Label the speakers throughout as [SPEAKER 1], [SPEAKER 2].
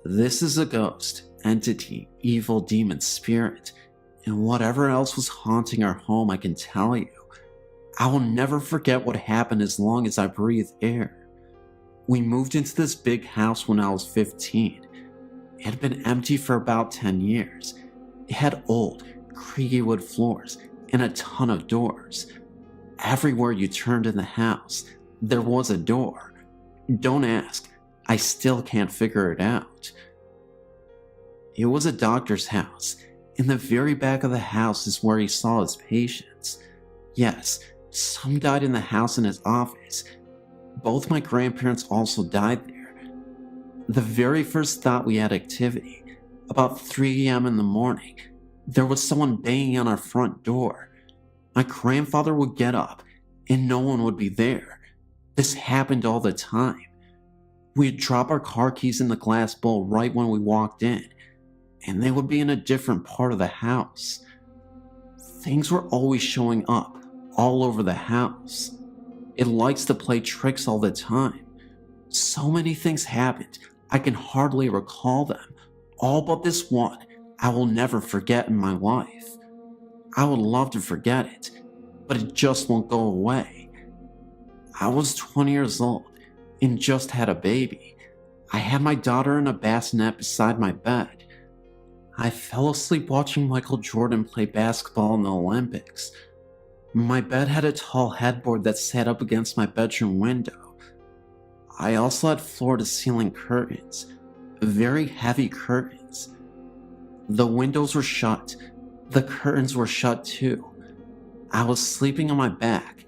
[SPEAKER 1] This is a ghost, entity, evil demon, spirit, and whatever else was haunting our home, I can tell you. I will never forget what happened as long as I breathe air. We moved into this big house when I was 15. It had been empty for about 10 years. It had old, creaky wood floors and a ton of doors. Everywhere you turned in the house, there was a door. Don't ask, I still can't figure it out. It was a doctor's house. In the very back of the house is where he saw his patients. Yes, some died in the house in his office. Both my grandparents also died there. The very first thought we had activity, about 3 a.m. in the morning, there was someone banging on our front door. My grandfather would get up and no one would be there. This happened all the time. We'd drop our car keys in the glass bowl right when we walked in, and they would be in a different part of the house. Things were always showing up all over the house. It likes to play tricks all the time. So many things happened, I can hardly recall them. All but this one I will never forget in my life. I would love to forget it, but it just won't go away. I was 20 years old and just had a baby. I had my daughter in a bassinet beside my bed. I fell asleep watching Michael Jordan play basketball in the Olympics. My bed had a tall headboard that sat up against my bedroom window. I also had floor-to-ceiling curtains, very heavy curtains. The windows were shut. The curtains were shut too. I was sleeping on my back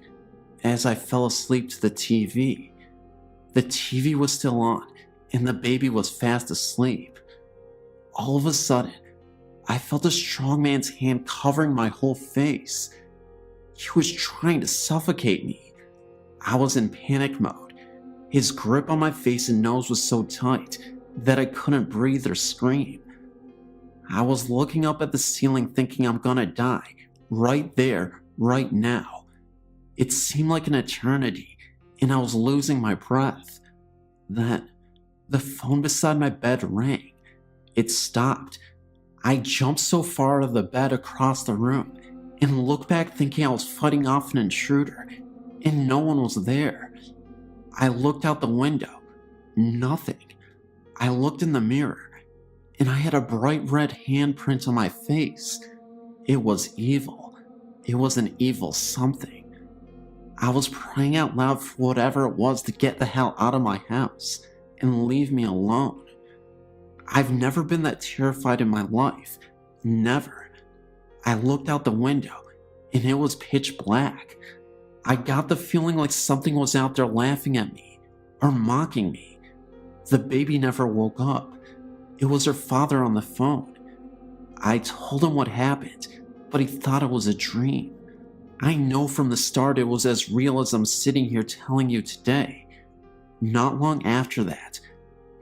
[SPEAKER 1] as I fell asleep to the TV. The TV was still on and the baby was fast asleep. All of a sudden, I felt a strong man's hand covering my whole face. He was trying to suffocate me. I was in panic mode. His grip on my face and nose was so tight that I couldn't breathe or scream. I was looking up at the ceiling thinking I'm gonna die, right there, right now. It seemed like an eternity, and I was losing my breath. Then, the phone beside my bed rang. It stopped. I jumped so far out of the bed across the room and looked back thinking I was fighting off an intruder, and no one was there. I looked out the window. Nothing. I looked in the mirror, and I had a bright red handprint on my face. It was evil. It was an evil something. I was praying out loud for whatever it was to get the hell out of my house and leave me alone. I've never been that terrified in my life. Never. I looked out the window, and it was pitch black. I got the feeling like something was out there laughing at me, or mocking me. The baby never woke up. It was her father on the phone. I told him what happened, but he thought it was a dream. I know from the start it was as real as I'm sitting here telling you today. Not long after that,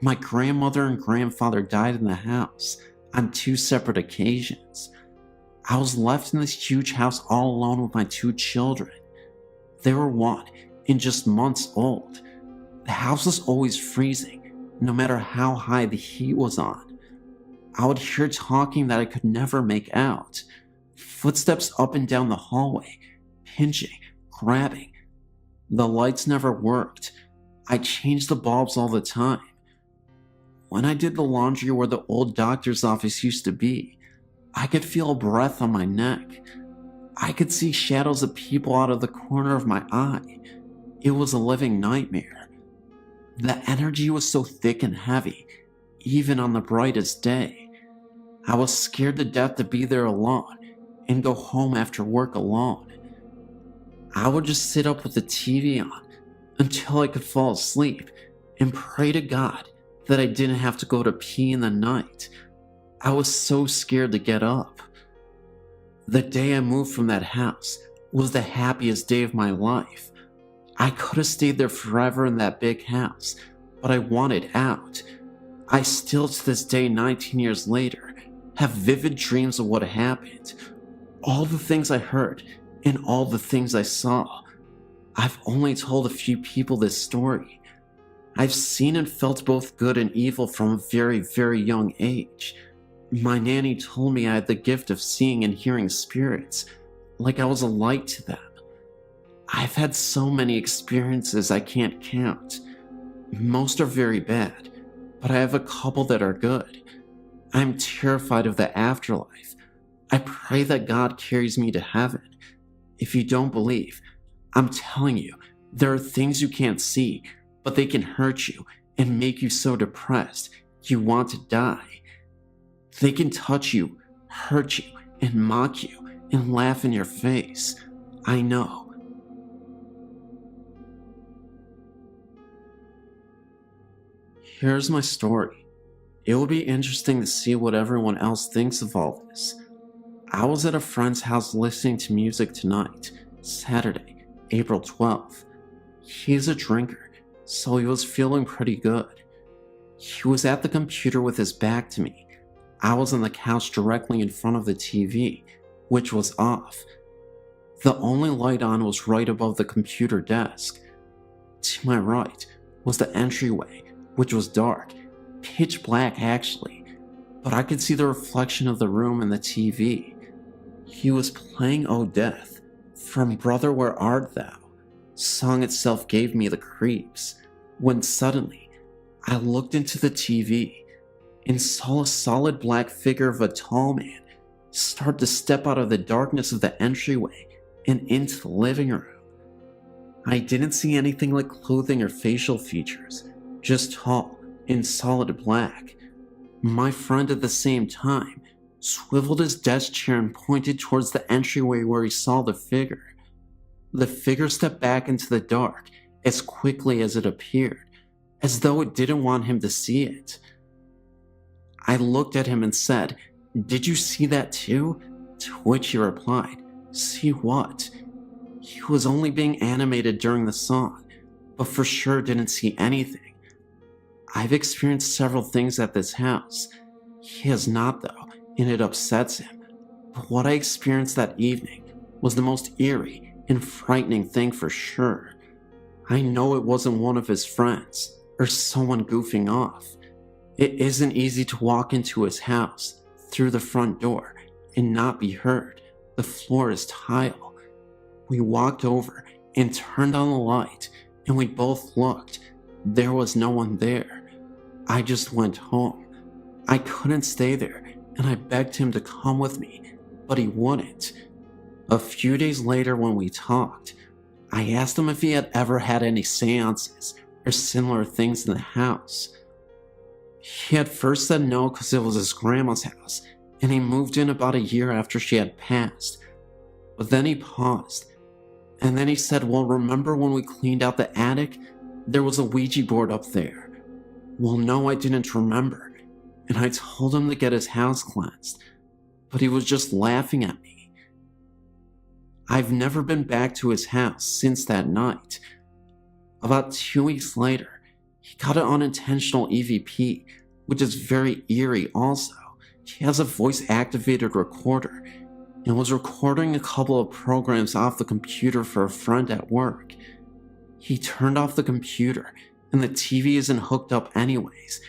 [SPEAKER 1] my grandmother and grandfather died in the house on 2 separate occasions. I was left in this huge house all alone with my 2 children. They were 1 and just months old. The house was always freezing, no matter how high the heat was on. I would hear talking that I could never make out. Footsteps up and down the hallway, pinching, grabbing. The lights never worked. I changed the bulbs all the time. When I did the laundry where the old doctor's office used to be, I could feel a breath on my neck. I could see shadows of people out of the corner of my eye. It was a living nightmare. The energy was so thick and heavy, even on the brightest day. I was scared to death to be there alone and go home after work alone. I would just sit up with the TV on until I could fall asleep and pray to God that I didn't have to go to pee in the night. I was so scared to get up. The day I moved from that house was the happiest day of my life. I could have stayed there forever in that big house, but I wanted out. I still to this day, 19 years later, have vivid dreams of what happened. All the things I heard and all the things I saw. I've only told a few people this story. I've seen and felt both good and evil from a very, very young age. My nanny told me I had the gift of seeing and hearing spirits, like I was a light to them. I've had so many experiences I can't count. Most are very bad, but I have a couple that are good. I'm terrified of the afterlife. I pray that God carries me to heaven. If you don't believe, I'm telling you, there are things you can't see, but they can hurt you and make you so depressed you want to die. They can touch you, hurt you, and mock you, and laugh in your face. I know. Here's my story. It will be interesting to see what everyone else thinks of all this. I was at a friend's house listening to music tonight, Saturday, April 12th. He's a drinker, so he was feeling pretty good. He was at the computer with his back to me. I was on the couch directly in front of the TV, which was off. The only light on was right above the computer desk. To my right was the entryway, which was dark, pitch black actually, but I could see the reflection of the room in the TV. He was playing "Oh Death" from "Brother Where Art Thou." Song itself gave me the creeps, when suddenly I looked into the TV and saw a solid black figure of a tall man start to step out of the darkness of the entryway and into the living room. I didn't see anything like clothing or facial features, just tall and solid black. My friend at the same time swiveled his desk chair and pointed towards the entryway where he saw the figure. The figure stepped back into the dark as quickly as it appeared, as though it didn't want him to see it. I looked at him and said, "Did you see that too?" To which he replied, "See what?" He was only being animated during the song, but for sure didn't see anything. I've experienced several things at this house. He has not though, and it upsets him. But what I experienced that evening was the most eerie and frightening thing for sure. I know it wasn't one of his friends, or someone goofing off. It isn't easy to walk into his house, through the front door, and not be heard. The floor is tile. We walked over and turned on the light, and we both looked. There was no one there. I just went home. I couldn't stay there, and I begged him to come with me, but he wouldn't. A few days later when we talked, I asked him if he had ever had any seances or similar things in the house. He had first said no because it was his grandma's house, and he moved in about a year after she had passed. But then he paused, and then he said, "Well, remember when we cleaned out the attic? There was a Ouija board up there." Well, no, I didn't remember, and I told him to get his house cleansed, but he was just laughing at me. I've never been back to his house since that night. About 2 weeks later, he got an unintentional EVP, which is very eerie also. He has a voice-activated recorder and was recording a couple of programs off the computer for a friend at work. He turned off the computer and the TV isn't hooked up anyways,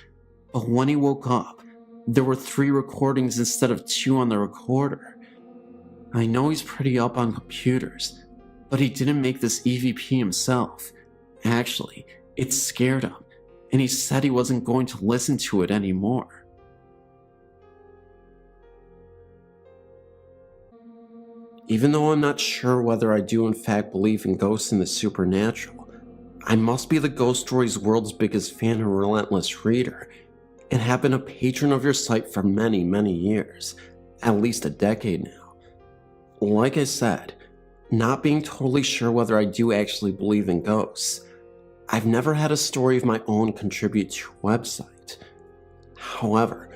[SPEAKER 1] but when he woke up, there were 3 recordings instead of 2 on the recorder. I know he's pretty up on computers, but he didn't make this EVP himself. Actually, it scared him, and he said he wasn't going to listen to it anymore. Even though I'm not sure whether I do in fact believe in ghosts and the supernatural, I must be the Ghost Stories world's biggest fan and relentless reader, and have been a patron of your site for many, many years, at least a decade now. Like I said, not being totally sure whether I do actually believe in ghosts, I've never had a story of my own contribute to a website. However,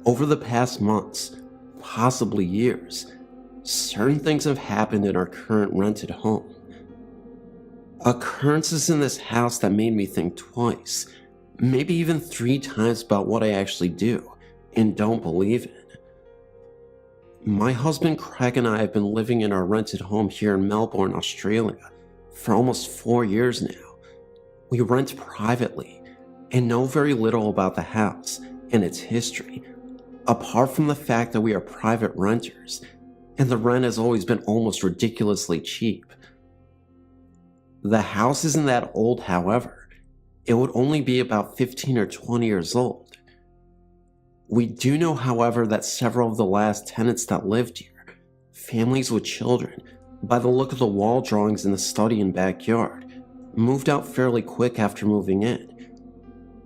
[SPEAKER 1] over the past months, possibly years, certain things have happened in our current rented home. Occurrences in this house that made me think twice, maybe even 3 times about what I actually do and don't believe in. My husband Craig and I have been living in our rented home here in Melbourne, Australia, for almost 4 years now. We rent privately and know very little about the house and its history, apart from the fact that we are private renters, and the rent has always been almost ridiculously cheap. The house isn't that old, however. It would only be about 15 or 20 years old. We do know, however, that several of the last tenants that lived here, families with children, by the look of the wall drawings in the study and backyard, moved out fairly quick after moving in,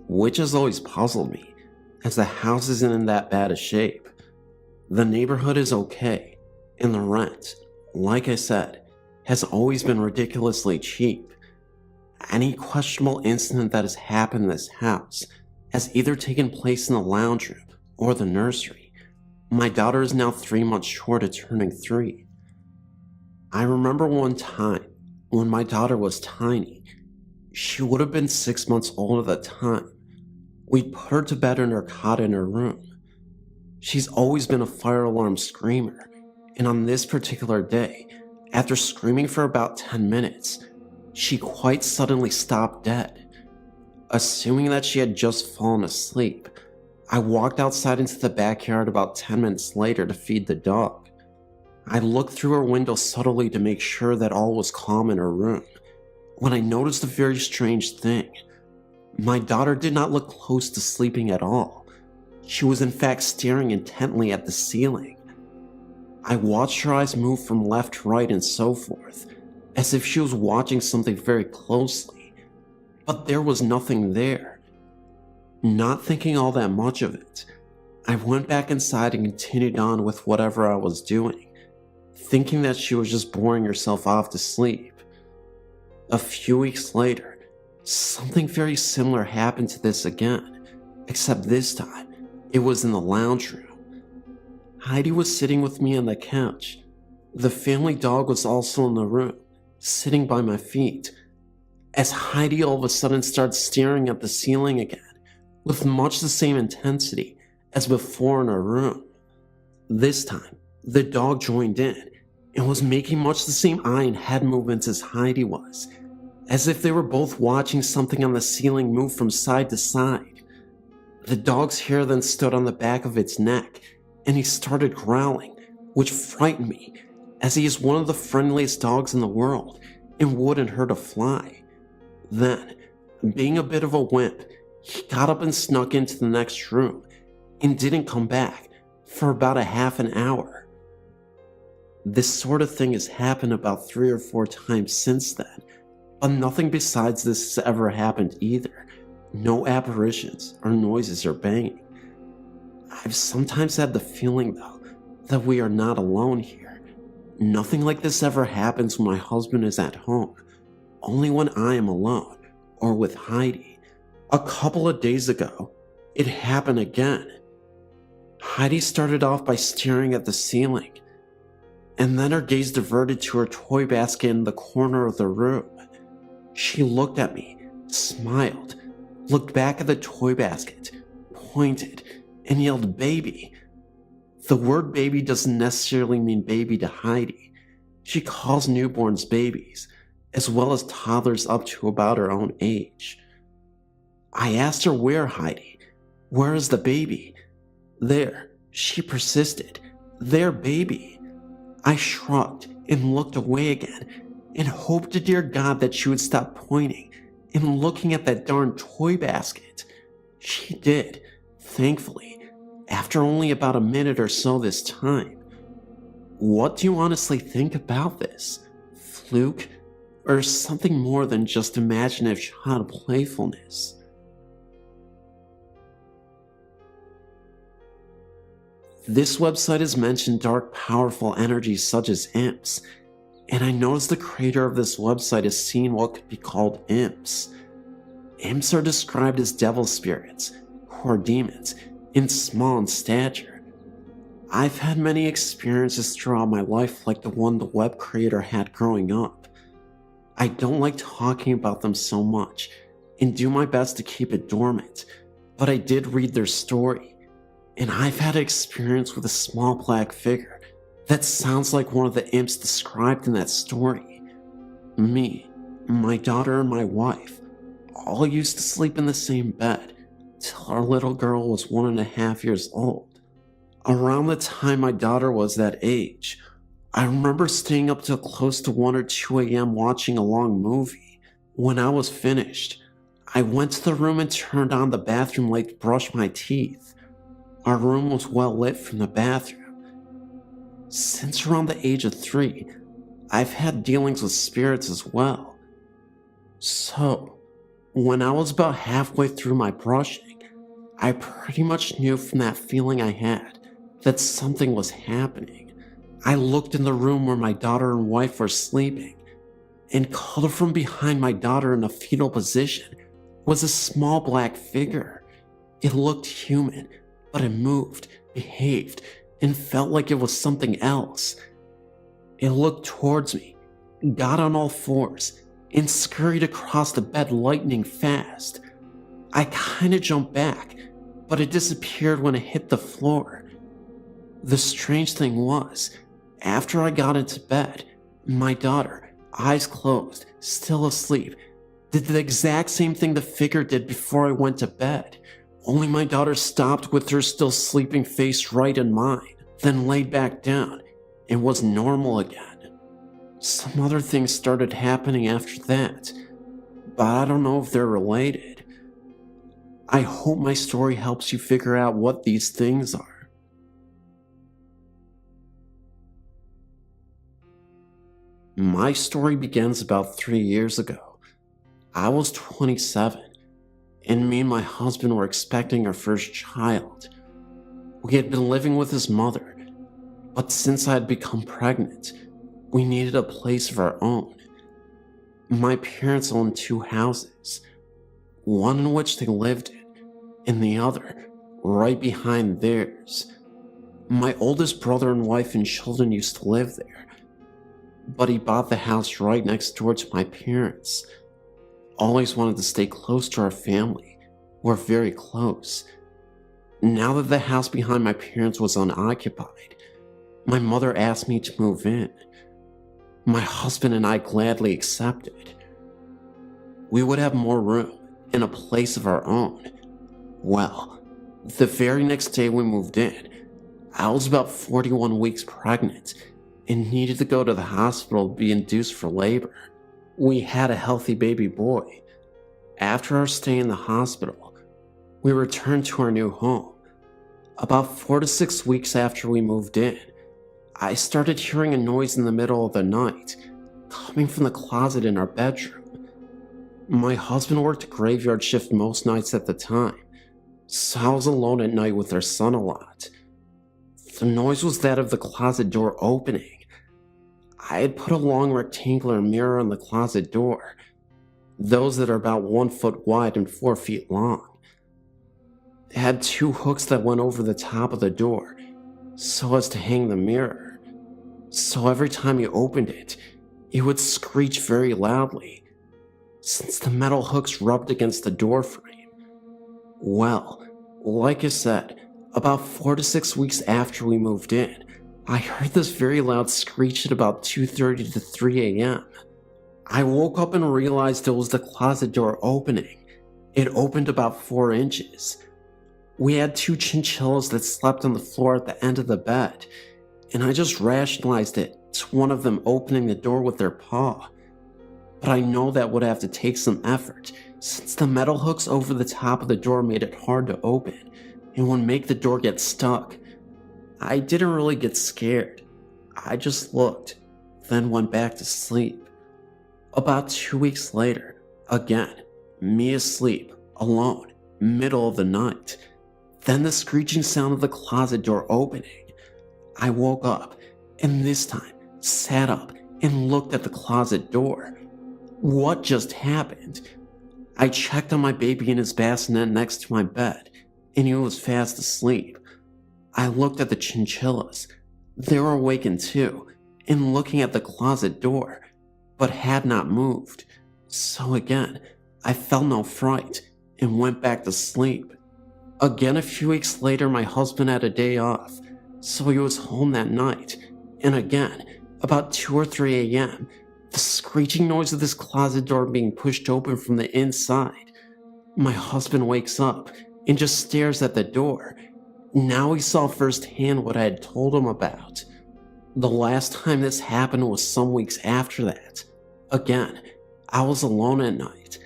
[SPEAKER 1] which has always puzzled me, as the house isn't in that bad a shape. The neighborhood is okay, and the rent, like I said, has always been ridiculously cheap. Any questionable incident that has happened in this house has either taken place in the lounge room or the nursery. My daughter is now 3 months short of turning 3. I remember one time when my daughter was tiny. She would have been 6 months old at the time. We put her to bed in her cot in her room. She's always been a fire alarm screamer, and on this particular day, after screaming for about 10 minutes, she quite suddenly stopped dead. Assuming that she had just fallen asleep, I walked outside into the backyard about 10 minutes later to feed the dog. I looked through her window subtly to make sure that all was calm in her room, when I noticed a very strange thing. My daughter did not look close to sleeping at all. She was in fact staring intently at the ceiling. I watched her eyes move from left to right and so forth, as if she was watching something very closely, but there was nothing there. Not thinking all that much of it, I went back inside and continued on with whatever I was doing, thinking that she was just boring herself off to sleep. A few weeks later, something very similar happened to this again, except this time, it was in the lounge room. Heidi was sitting with me on the couch. The family dog was also in the room, sitting by my feet, as Heidi all of a sudden started staring at the ceiling again, with much the same intensity as before in her room. This time, the dog joined in, and was making much the same eye and head movements as Heidi was, as if they were both watching something on the ceiling move from side to side. The dog's hair then stood on the back of its neck, and he started growling, which frightened me, as he is one of the friendliest dogs in the world and wouldn't hurt a fly. Then, being a bit of a wimp, he got up and snuck into the next room and didn't come back for about a half an hour. This sort of thing has happened about 3 or 4 times since then, but nothing besides this has ever happened either. No apparitions or noises or banging. I've sometimes had the feeling, though, that we are not alone here. Nothing like this ever happens when my husband is at home, only when I am alone or with Heidi. A couple of days ago, it happened again. Heidi started off by staring at the ceiling, and then her gaze diverted to her toy basket in the corner of the room. She looked at me, smiled, looked back at the toy basket, pointed, and yelled baby. The word baby doesn't necessarily mean baby to Heidi. She calls newborns babies, as well as toddlers up to about her own age. I asked her where, Heidi. Where is the baby? There, she persisted. There, baby. I shrugged and looked away again and hoped to dear God that she would stop pointing and looking at that darn toy basket. She did, thankfully, after only about a minute or so this time. What do you honestly think about this? Fluke? Or something more than just imaginative child playfulness? This website has mentioned dark, powerful energies such as imps, and I noticed the creator of this website has seen what could be called imps. Imps are described as devil spirits, who are demons, and small in stature. I've had many experiences throughout my life like the one the web creator had growing up. I don't like talking about them so much, and do my best to keep it dormant, but I did read their story, and I've had experience with a small black figure that sounds like one of the imps described in that story. Me, My daughter and my wife all used to sleep in the same bed till our little girl was 1.5 years old. Around the time my daughter was that age, I remember staying up till close to 1 or 2 a.m. watching a long movie. When I was finished, I went to the room and turned on the bathroom light to brush my teeth. Our room was well lit from the bathroom. Since around the age of 3, I've had dealings with spirits as well. So, when I was about halfway through my brushing, I pretty much knew from that feeling I had that something was happening. I looked in the room where my daughter and wife were sleeping, and called from behind my daughter in a fetal position was a small black figure. It looked human, but it moved, behaved, and felt like it was something else. It looked towards me, got on all fours, and scurried across the bed lightning fast. I kinda jumped back, but it disappeared when it hit the floor. The strange thing was, after I got into bed, my daughter, eyes closed, still asleep, did the exact same thing the figure did before I went to bed. Only my daughter stopped with her still sleeping face right in mine, then laid back down and was normal again. Some other things started happening after that, but I don't know if they're related. I hope my story helps you figure out what these things are. My story begins about 3 years ago. I was 27, and me and my husband were expecting our first child. We had been living with his mother, but since I had become pregnant, we needed a place of our own. My parents owned 2 houses, one in which they lived in, and the other right behind theirs. My oldest brother and wife and children used to live there, but he bought the house right next door to my parents. Always wanted to stay close to our family. We're very close. Now that the house behind my parents was unoccupied, my mother asked me to move in. My husband and I gladly accepted. We would have more room and a place of our own. Well, the very next day we moved in, I was about 41 weeks pregnant and needed to go to the hospital to be induced for labor. We had a healthy baby boy. After our stay in the hospital, we returned to our new home. About 4 to 6 weeks after we moved in, I started hearing a noise in the middle of the night, coming from the closet in our bedroom. My husband worked a graveyard shift most nights at the time, so I was alone at night with our son a lot. The noise was that of the closet door opening. I had put a long rectangular mirror on the closet door, those that are about 1 foot wide and 4 feet long. It had 2 hooks that went over the top of the door, so as to hang the mirror. So every time you opened it, it would screech very loudly, since the metal hooks rubbed against the door frame. Well, like I said, about 4 to 6 weeks after we moved in, I heard this very loud screech at about 2:30 to 3 a.m. I woke up and realized it was the closet door opening. It opened about 4 inches. We had 2 chinchillas that slept on the floor at the end of the bed, and I just rationalized it to one of them opening the door with their paw. But I know that would have to take some effort, since the metal hooks over the top of the door made it hard to open, and would make the door get stuck. I didn't really get scared. I just looked, then went back to sleep. About 2 weeks later, again, me asleep, alone, middle of the night. Then the screeching sound of the closet door opening. I woke up, and this time, sat up and looked at the closet door. What just happened? I checked on my baby in his bassinet next to my bed, and he was fast asleep. I looked at the chinchillas. They were awakened too, and looking at the closet door, but had not moved. So again, I felt no fright, and went back to sleep. Again, a few weeks later, my husband had a day off, so he was home that night, and again, about 2 or 3 a.m., The screeching noise of this closet door being pushed open from the inside. My husband wakes up and just stares at the door. Now he saw firsthand what I had told him about. The last time this happened was some weeks after that. Again, I was alone at night.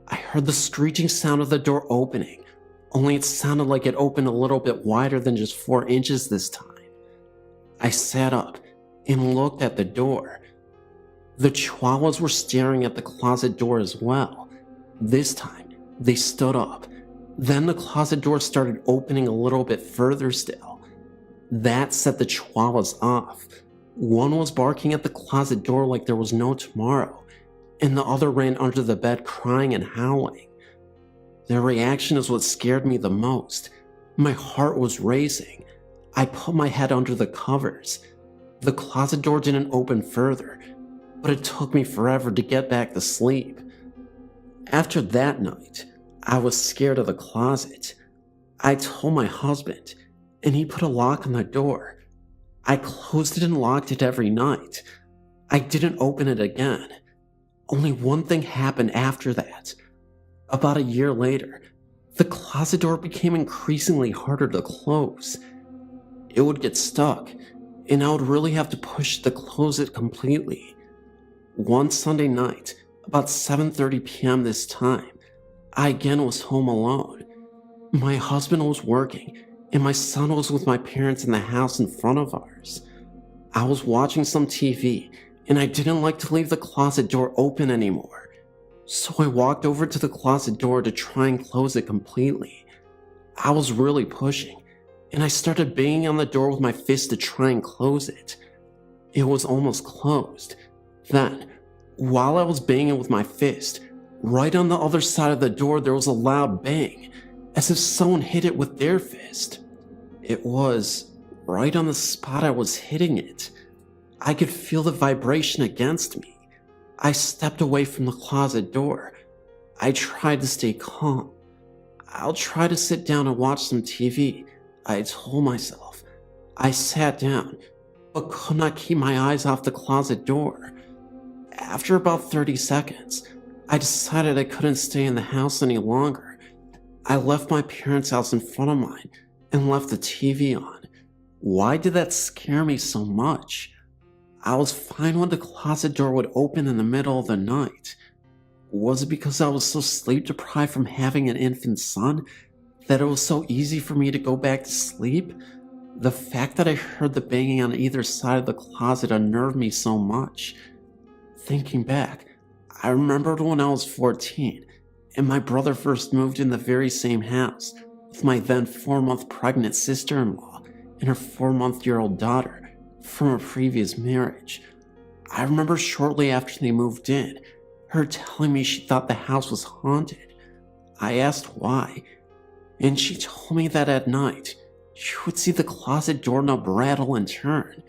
[SPEAKER 1] I heard the screeching sound of the door opening, only it sounded like it opened a little bit wider than just 4 inches this time. I sat up and looked at the door. The chihuahuas were staring at the closet door as well. This time, they stood up. Then the closet door started opening a little bit further still. That set the chihuahuas off. One was barking at the closet door like there was no tomorrow, and the other ran under the bed crying and howling. Their reaction is what scared me the most. My heart was racing. I put my head under the covers. The closet door didn't open further, but it took me forever to get back to sleep. After that night, I was scared of the closet. I told my husband, and he put a lock on the door. I closed it and locked it every night. I didn't open it again. Only one thing happened after that. About a year later, the closet door became increasingly harder to close. It would get stuck, and I would really have to push to close it completely. One Sunday night, about 7:30 p.m. this time, I again was home alone. My husband was working, and my son was with my parents in the house in front of ours. I was watching some TV, and I didn't like to leave the closet door open anymore. So I walked over to the closet door to try and close it completely. I was really pushing, and I started banging on the door with my fist to try and close it. It was almost closed. Then, while I was banging with my fist, right on the other side of the door there was a loud bang, as if someone hit it with their fist. It was right on the spot I was hitting it. I could feel the vibration against me. I stepped away from the closet door. I tried to stay calm. I'll try to sit down and watch some TV, I told myself. I sat down, but could not keep my eyes off the closet door. After about 30 seconds, I decided I couldn't stay in the house any longer. I left my parents' house in front of mine and left the TV on. Why did that scare me so much? I was fine when the closet door would open in the middle of the night. Was it because I was so sleep deprived from having an infant son that it was so easy for me to go back to sleep? The fact that I heard the banging on either side of the closet unnerved me so much. Thinking back, I remembered when I was 14 and my brother first moved in the very same house with my then 4-month pregnant sister-in-law and her 4-month-old daughter from a previous marriage. I remember shortly after they moved in, her telling me she thought the house was haunted. I asked why, and she told me that at night, she would see the closet doorknob rattle and turn.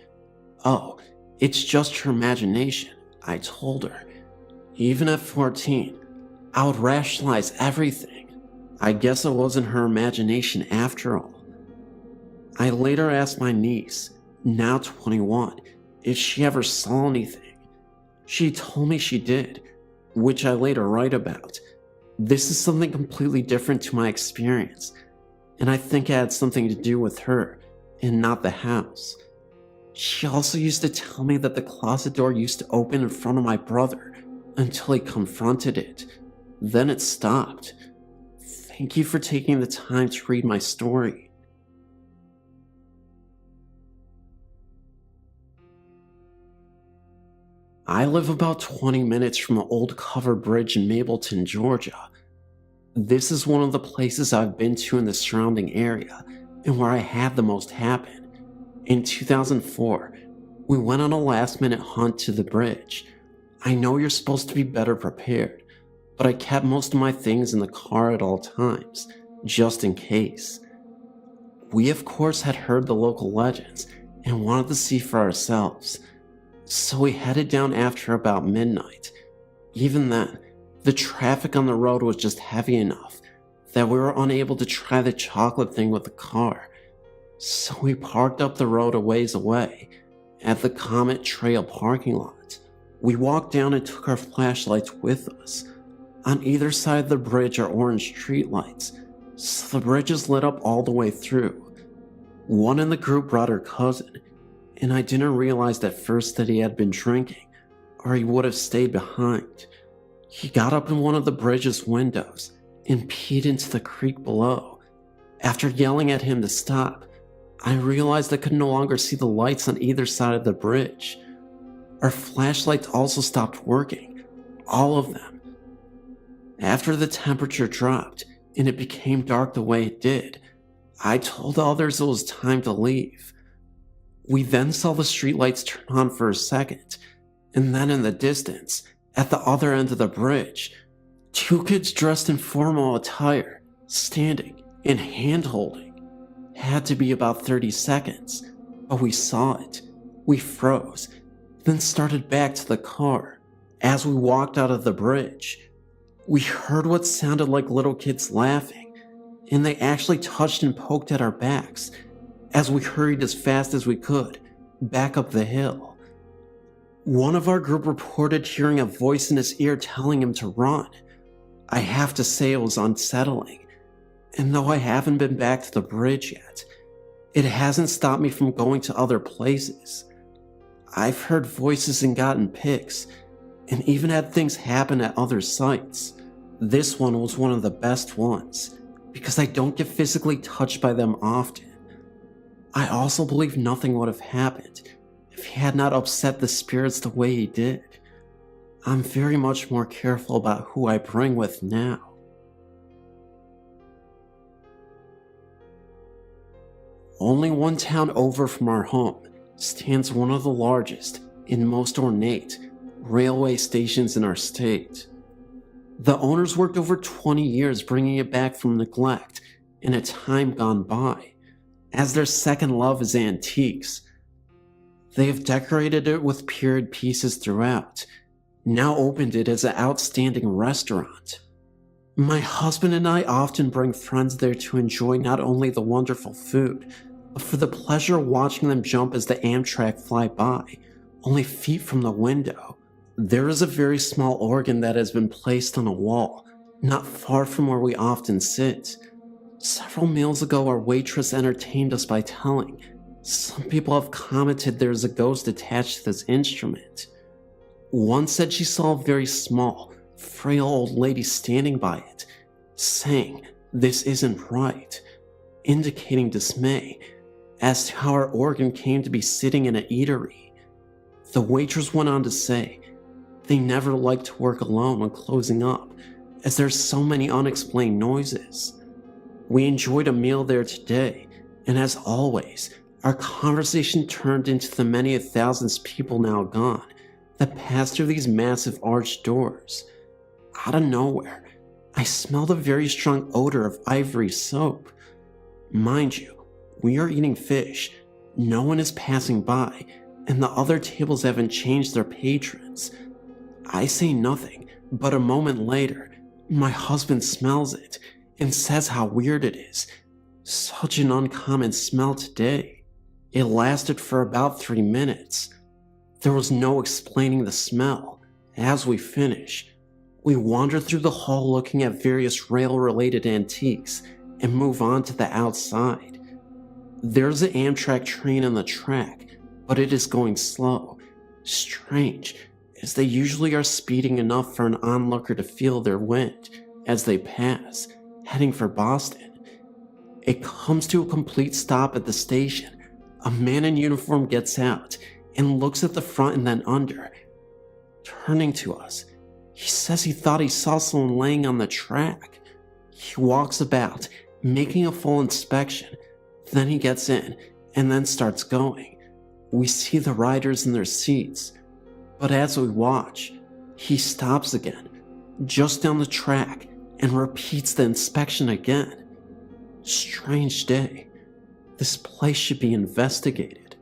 [SPEAKER 1] Oh, it's just her imagination, I told her. Even at 14, I would rationalize everything. I guess it wasn't her imagination after all. I later asked my niece, now 21, if she ever saw anything. She told me she did, which I later write about. This is something completely different to my experience, and I think it had something to do with her and not the house. She also used to tell me that the closet door used to open in front of my brother until he confronted it. Then it stopped. Thank you for taking the time to read my story. I live about 20 minutes from an old covered bridge in Mableton, Georgia. This is one of the places I've been to in the surrounding area and where I had the most happen. In 2004, we went on a last-minute hunt to the bridge. I know you're supposed to be better prepared, but I kept most of my things in the car at all times, just in case. We of course had heard the local legends and wanted to see for ourselves. So we headed down after about midnight. Even then, the traffic on the road was just heavy enough that we were unable to try the chocolate thing with the car. So we parked up the road a ways away at the Comet Trail parking lot. We walked down and took our flashlights with us. On either side of the bridge are orange streetlights, so the bridge is lit up all the way through. One in the group brought her cousin, and I didn't realize at first that he had been drinking, or he would have stayed behind. He got up in one of the bridge's windows and peed into the creek below. After yelling at him to stop, I realized I could no longer see the lights on either side of the bridge. Our flashlights also stopped working, all of them. After the temperature dropped and it became dark the way it did, I told others it was time to leave. We then saw the streetlights turn on for a second, and then in the distance, at the other end of the bridge, two kids dressed in formal attire, standing and hand-holding. Had to be about 30 seconds, but we saw it. We froze, then started back to the car. As we walked out of the bridge, we heard what sounded like little kids laughing, and they actually touched and poked at our backs as we hurried as fast as we could back up the hill. One of our group reported hearing a voice in his ear telling him to run. I have to say it was unsettling, and though I haven't been back to the bridge yet, it hasn't stopped me from going to other places. I've heard voices and gotten pics, and even had things happen at other sites. This one was one of the best ones, because I don't get physically touched by them often. I also believe nothing would have happened if he had not upset the spirits the way he did. I'm very much more careful about who I bring with now. Only one town over from our home stands one of the largest and most ornate railway stations in our state. The owners worked over 20 years bringing it back from neglect in a time gone by, as their second love is antiques. They have decorated it with period pieces throughout, now opened it as an outstanding restaurant. My husband and I often bring friends there to enjoy not only the wonderful food, but for the pleasure of watching them jump as the Amtrak fly by, only feet from the window. There is a very small organ that has been placed on a wall, not far from where we often sit. Several meals ago, our waitress entertained us by telling, some people have commented there is a ghost attached to this instrument. One said she saw a very small, frail old lady standing by it, saying, "This isn't right," indicating dismay as to how our organ came to be sitting in an eatery. The waitress went on to say, they never like to work alone when closing up, as there's so many unexplained noises. We enjoyed a meal there today, and as always, our conversation turned into the many thousands of people now gone that pass through these massive arched doors. Out of nowhere, I smelled a very strong odor of ivory soap. Mind you, we are eating fish, no one is passing by, and the other tables haven't changed their patrons. I say nothing, but a moment later, my husband smells it and says how weird it is. Such an uncommon smell today. It lasted for about 3 minutes. There was no explaining the smell. As we finish, we wander through the hall looking at various rail-related antiques and move on to the outside. There's an Amtrak train on the track, but it is going slow. Strange, as they usually are speeding enough for an onlooker to feel their wind as they pass, heading for Boston. It comes to a complete stop at the station. A man in uniform gets out and looks at the front and then under. Turning to us, he says he thought he saw someone laying on the track. He walks about, making a full inspection. Then he gets in and then starts going. We see the riders in their seats, but as we watch, he stops again, just down the track, and repeats the inspection again. Strange day. This place should be investigated.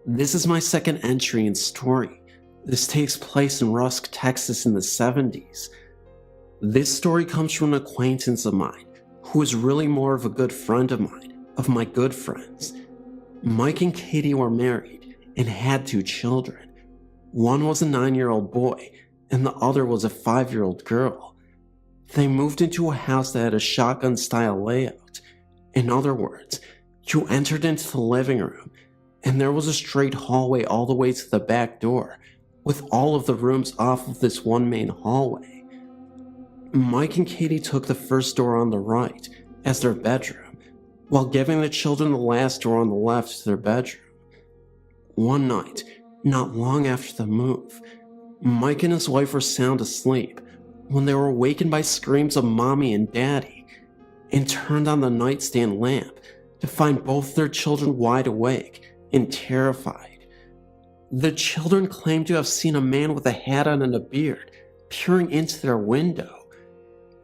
[SPEAKER 1] This is my second entry and story. This takes place in Rusk, Texas in the 70s. This story comes from an acquaintance of mine, who is really more of a good friend of mine, of my good friends. Mike and Katie were married and had 2 children. One was a 9-year-old boy, and the other was a 5-year-old girl. They moved into a house that had a shotgun-style layout. In other words, you entered into the living room, and there was a straight hallway all the way to the back door, with all of the rooms off of this one main hallway. Mike and Katie took the first door on the right as their bedroom, while giving the children the last door on the left to their bedroom. One night, not long after the move, Mike and his wife were sound asleep when they were awakened by screams of Mommy and Daddy, and turned on the nightstand lamp to find both their children wide awake and terrified. The children claimed to have seen a man with a hat on and a beard peering into their window.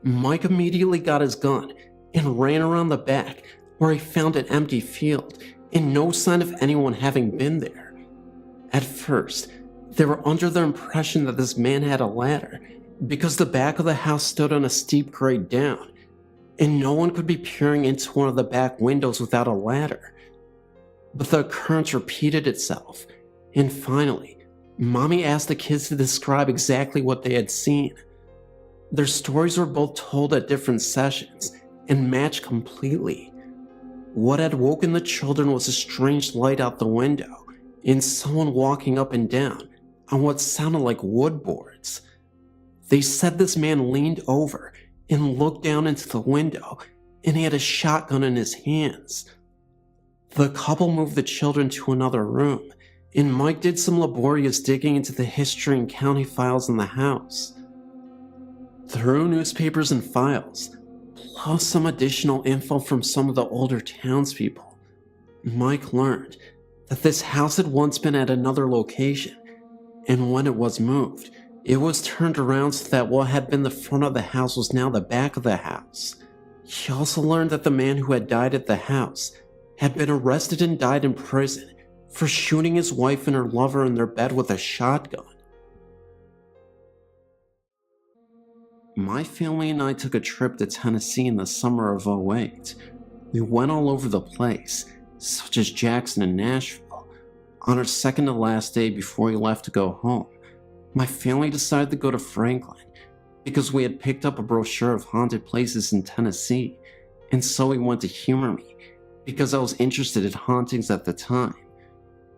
[SPEAKER 1] Mike immediately got his gun and ran around the back, where he found an empty field and no sign of anyone having been there. At first, they were under the impression that this man had a ladder because the back of the house stood on a steep grade down, and no one could be peering into one of the back windows without a ladder. But the occurrence repeated itself, and finally, Mommy asked the kids to describe exactly what they had seen. Their stories were both told at different sessions and matched completely. What had woken the children was a strange light out the window and someone walking up and down on what sounded like wood boards. They said this man leaned over and looked down into the window, and he had a shotgun in his hands. The couple moved the children to another room, and Mike did some laborious digging into the history and county files in the house. Through newspapers and files, plus some additional info from some of the older townspeople, Mike learned that this house had once been at another location, and when it was moved, it was turned around so that what had been the front of the house was now the back of the house. He also learned that the man who had died at the house had been arrested and died in prison for shooting his wife and her lover in their bed with a shotgun. My family and I took a trip to Tennessee in the summer of '08. We went all over the place, such as Jackson and Nashville. On our second to last day before we left to go home, my family decided to go to Franklin because we had picked up a brochure of haunted places in Tennessee, and so we went to humor me because I was interested in hauntings at the time.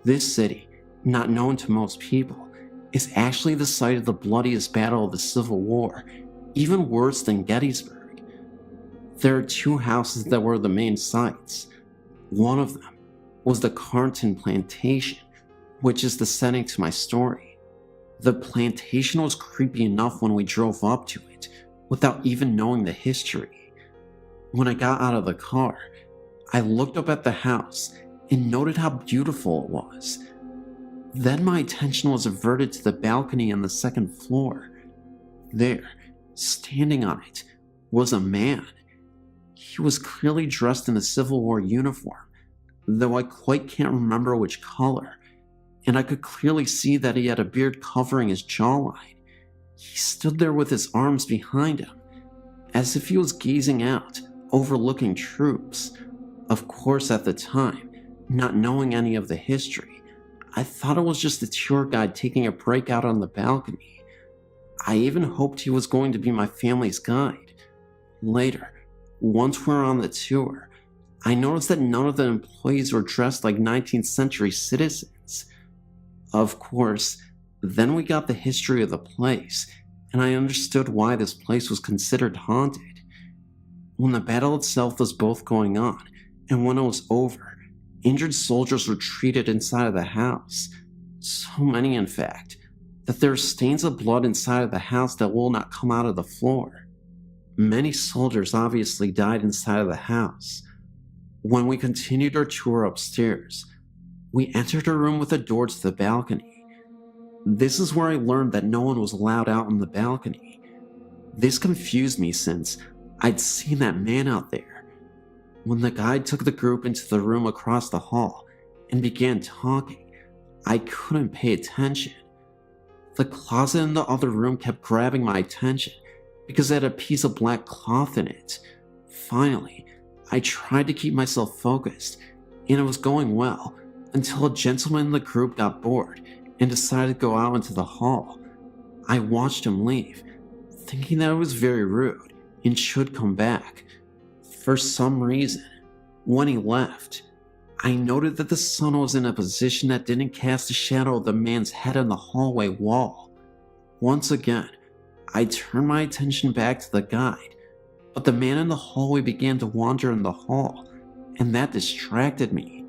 [SPEAKER 1] This city, not known to most people, is actually the site of the bloodiest battle of the Civil War, even worse than Gettysburg. There are 2 houses that were the main sites. One of them was the Carnton Plantation, which is the setting to my story. The plantation was creepy enough when we drove up to it, without even knowing the history. When I got out of the car, I looked up at the house and noted how beautiful it was. Then my attention was averted to the balcony on the second floor. There, standing on it, was a man. He was clearly dressed in a Civil War uniform, though I quite can't remember which color, and I could clearly see that he had a beard covering his jawline. He stood there with his arms behind him, as if he was gazing out, overlooking troops. Of course, at the time, not knowing any of the history, I thought it was just a tour guide taking a break out on the balcony. I even hoped he was going to be my family's guide. Later, once we were on the tour, I noticed that none of the employees were dressed like 19th century citizens. Of course, then we got the history of the place, and I understood why this place was considered haunted. When the battle itself was both going on, and when it was over, injured soldiers were treated inside of the house. So many, in fact, that there are stains of blood inside of the house that will not come out of the floor. Many soldiers obviously died inside of the house. When we continued our tour upstairs, we entered a room with a door to the balcony. This is where I learned that no one was allowed out on the balcony. This confused me since I'd seen that man out there. When the guide took the group into the room across the hall and began talking, I couldn't pay attention. The closet in the other room kept grabbing my attention because it had a piece of black cloth in it. Finally, I tried to keep myself focused and it was going well until a gentleman in the group got bored and decided to go out into the hall. I watched him leave, thinking that it was very rude and should come back. For some reason, when he left, I noted that the sun was in a position that didn't cast a shadow of the man's head on the hallway wall. Once again, I turned my attention back to the guide, but the man in the hallway began to wander in the hall, and that distracted me.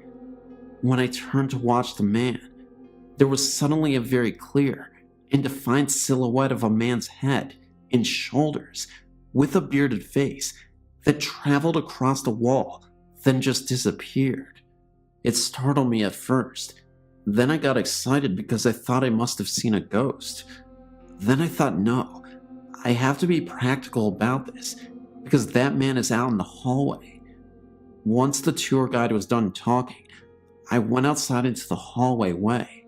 [SPEAKER 1] When I turned to watch the man, there was suddenly a very clear and defined silhouette of a man's head and shoulders with a bearded face that traveled across the wall, then just disappeared. It startled me at first. Then I got excited because I thought I must have seen a ghost. Then I thought, no, I have to be practical about this because that man is out in the hallway. Once the tour guide was done talking, I went outside into the hallway way.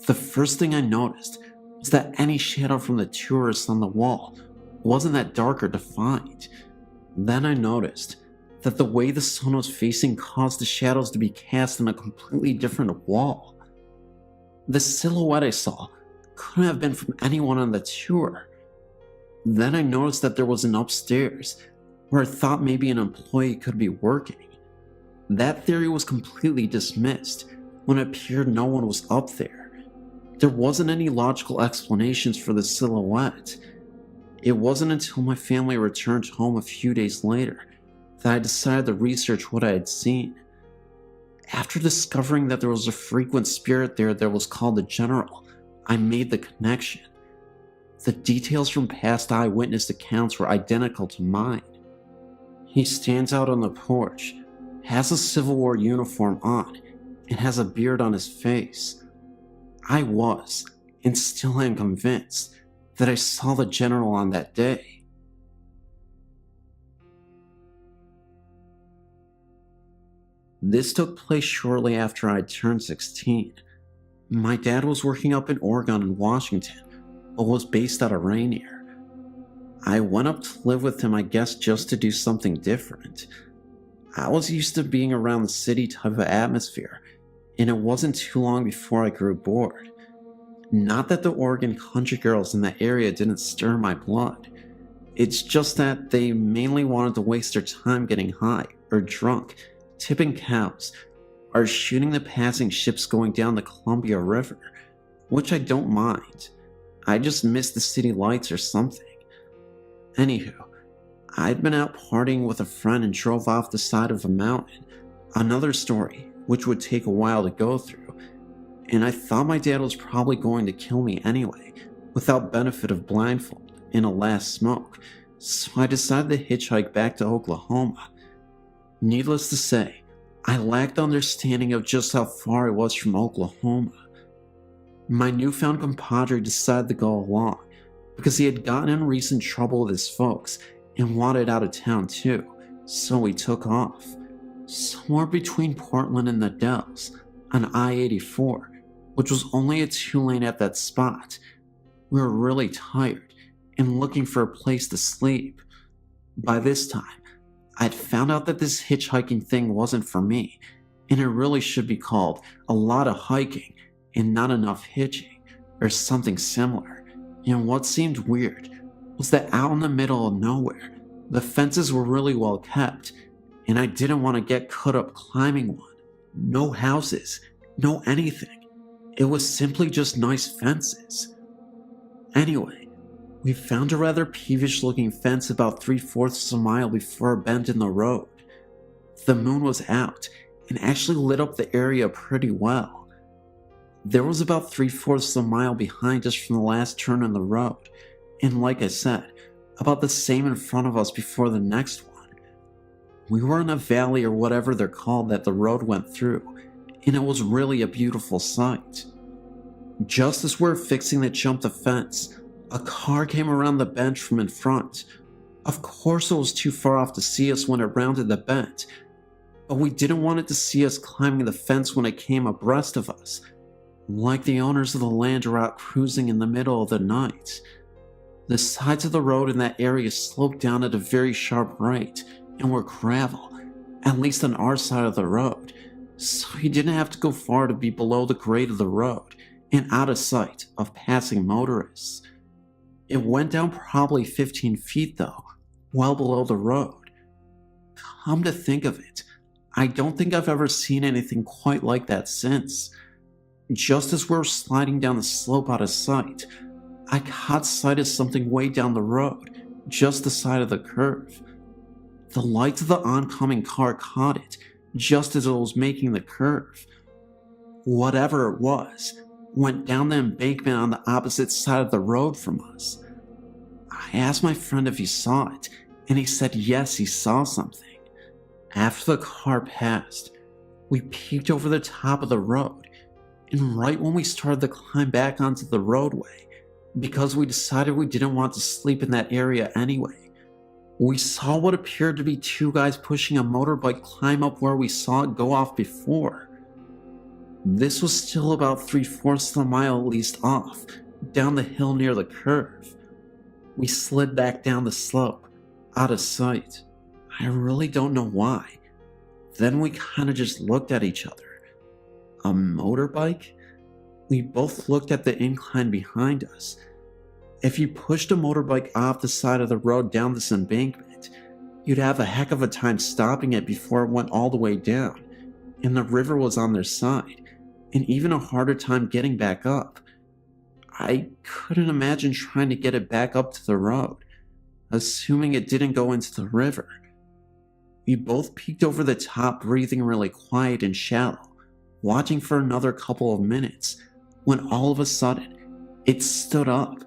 [SPEAKER 1] The first thing I noticed was that any shadow from the tourists on the wall wasn't that dark or defined. Then I noticed that the way the sun was facing caused the shadows to be cast on a completely different wall. The silhouette I saw couldn't have been from anyone on the tour. Then I noticed that there was an upstairs where I thought maybe an employee could be working. That theory was completely dismissed when it appeared no one was up there. There wasn't any logical explanations for the silhouette. It wasn't until my family returned home a few days later that I decided to research what I had seen. After discovering that there was a frequent spirit there that was called the General, I made the connection. The details from past eyewitness accounts were identical to mine. He stands out on the porch, has a Civil War uniform on, and has a beard on his face. I was, and still am convinced, that I saw the General on that day. This took place shortly after I turned 16. My dad was working up in Oregon and Washington, but was based out of Rainier. I went up to live with him, I guess just to do something different. I was used to being around the city type of atmosphere, and it wasn't too long before I grew bored. Not that the Oregon country girls in that area didn't stir my blood. It's just that they mainly wanted to waste their time getting high or drunk, tipping cows, or shooting the passing ships going down the Columbia River, which I don't mind. I just miss the city lights or something. Anywho, I'd been out partying with a friend and drove off the side of a mountain, another story which would take a while to go through, and I thought my dad was probably going to kill me anyway, without benefit of blindfold and a last smoke, so I decided to hitchhike back to Oklahoma. Needless to say, I lacked understanding of just how far I was from Oklahoma. My newfound compadre decided to go along because he had gotten in recent trouble with his folks and wanted out of town too, so we took off. Somewhere between Portland and the Dells, on I-84, which was only a 2-lane at that spot. We were really tired and looking for a place to sleep. By this time, I'd found out that this hitchhiking thing wasn't for me, and it really should be called a lot of hiking and not enough hitching, or something similar. And what seemed weird was that out in the middle of nowhere, the fences were really well kept, and I didn't want to get caught up climbing one. No houses, no anything. It was simply just nice fences. Anyway, we found a rather peevish-looking fence about 3/4 of a mile before a bend in the road. The moon was out and actually lit up the area pretty well. There was about 3/4 of a mile behind us from the last turn in the road, and like I said, about the same in front of us before the next one. We were in a valley or whatever they're called that the road went through, and it was really a beautiful sight. Just as we were fixing to jump the fence, a car came around the bend from in front. Of course it was too far off to see us when it rounded the bend, but we didn't want it to see us climbing the fence when it came abreast of us, like the owners of the land are out cruising in the middle of the night. The sides of the road in that area sloped down at a very sharp rate and were gravel, at least on our side of the road, so he didn't have to go far to be below the grade of the road and out of sight of passing motorists. It went down probably 15 feet though, well below the road. Come to think of it, I don't think I've ever seen anything quite like that since. Just as we were sliding down the slope out of sight, I caught sight of something way down the road, just the side of the curve. The lights of the oncoming car caught it, just as it was making the curve. Whatever it was, went down the embankment on the opposite side of the road from us. I asked my friend if he saw it, and he said yes, he saw something. After the car passed, we peeked over the top of the road, and right when we started to climb back onto the roadway, because we decided we didn't want to sleep in that area anyway, we saw what appeared to be two guys pushing a motorbike climb up where we saw it go off before. This was still about 3/4 of a mile at least off, down the hill near the curve. We slid back down the slope, out of sight. I really don't know why. Then we kinda just looked at each other. A motorbike? We both looked at the incline behind us. If you pushed a motorbike off the side of the road down this embankment, you'd have a heck of a time stopping it before it went all the way down, and the river was on their side, and even a harder time getting back up. I couldn't imagine trying to get it back up to the road, assuming it didn't go into the river. We both peeked over the top, breathing really quiet and shallow, watching for another couple of minutes, when all of a sudden, it stood up.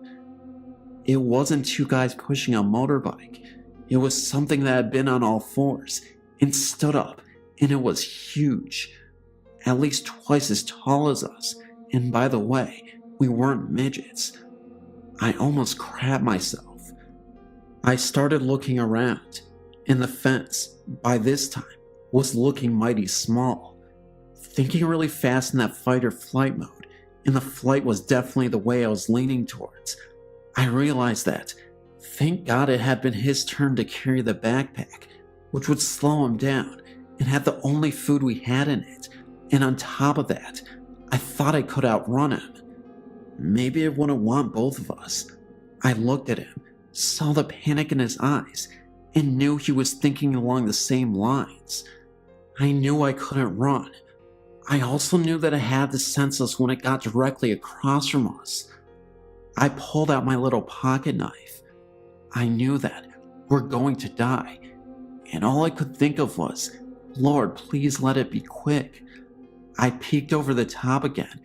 [SPEAKER 1] It wasn't two guys pushing a motorbike. It was something that had been on all fours and stood up, and it was huge. At least twice as tall as us, and by the way, we weren't midgets. I almost crapped myself. I started looking around, and the fence, by this time, was looking mighty small. Thinking really fast in that fight or flight mode, and the flight was definitely the way I was leaning towards, I realized that, thank God it had been his turn to carry the backpack, which would slow him down, and had the only food we had in it, and on top of that, I thought I could outrun him. Maybe it wouldn't want both of us. I looked at him, saw the panic in his eyes, and knew he was thinking along the same lines. I knew I couldn't run. I also knew that I had to sense us when it got directly across from us. I pulled out my little pocket knife. I knew that we're going to die, and all I could think of was, Lord, please let it be quick. I peeked over the top again,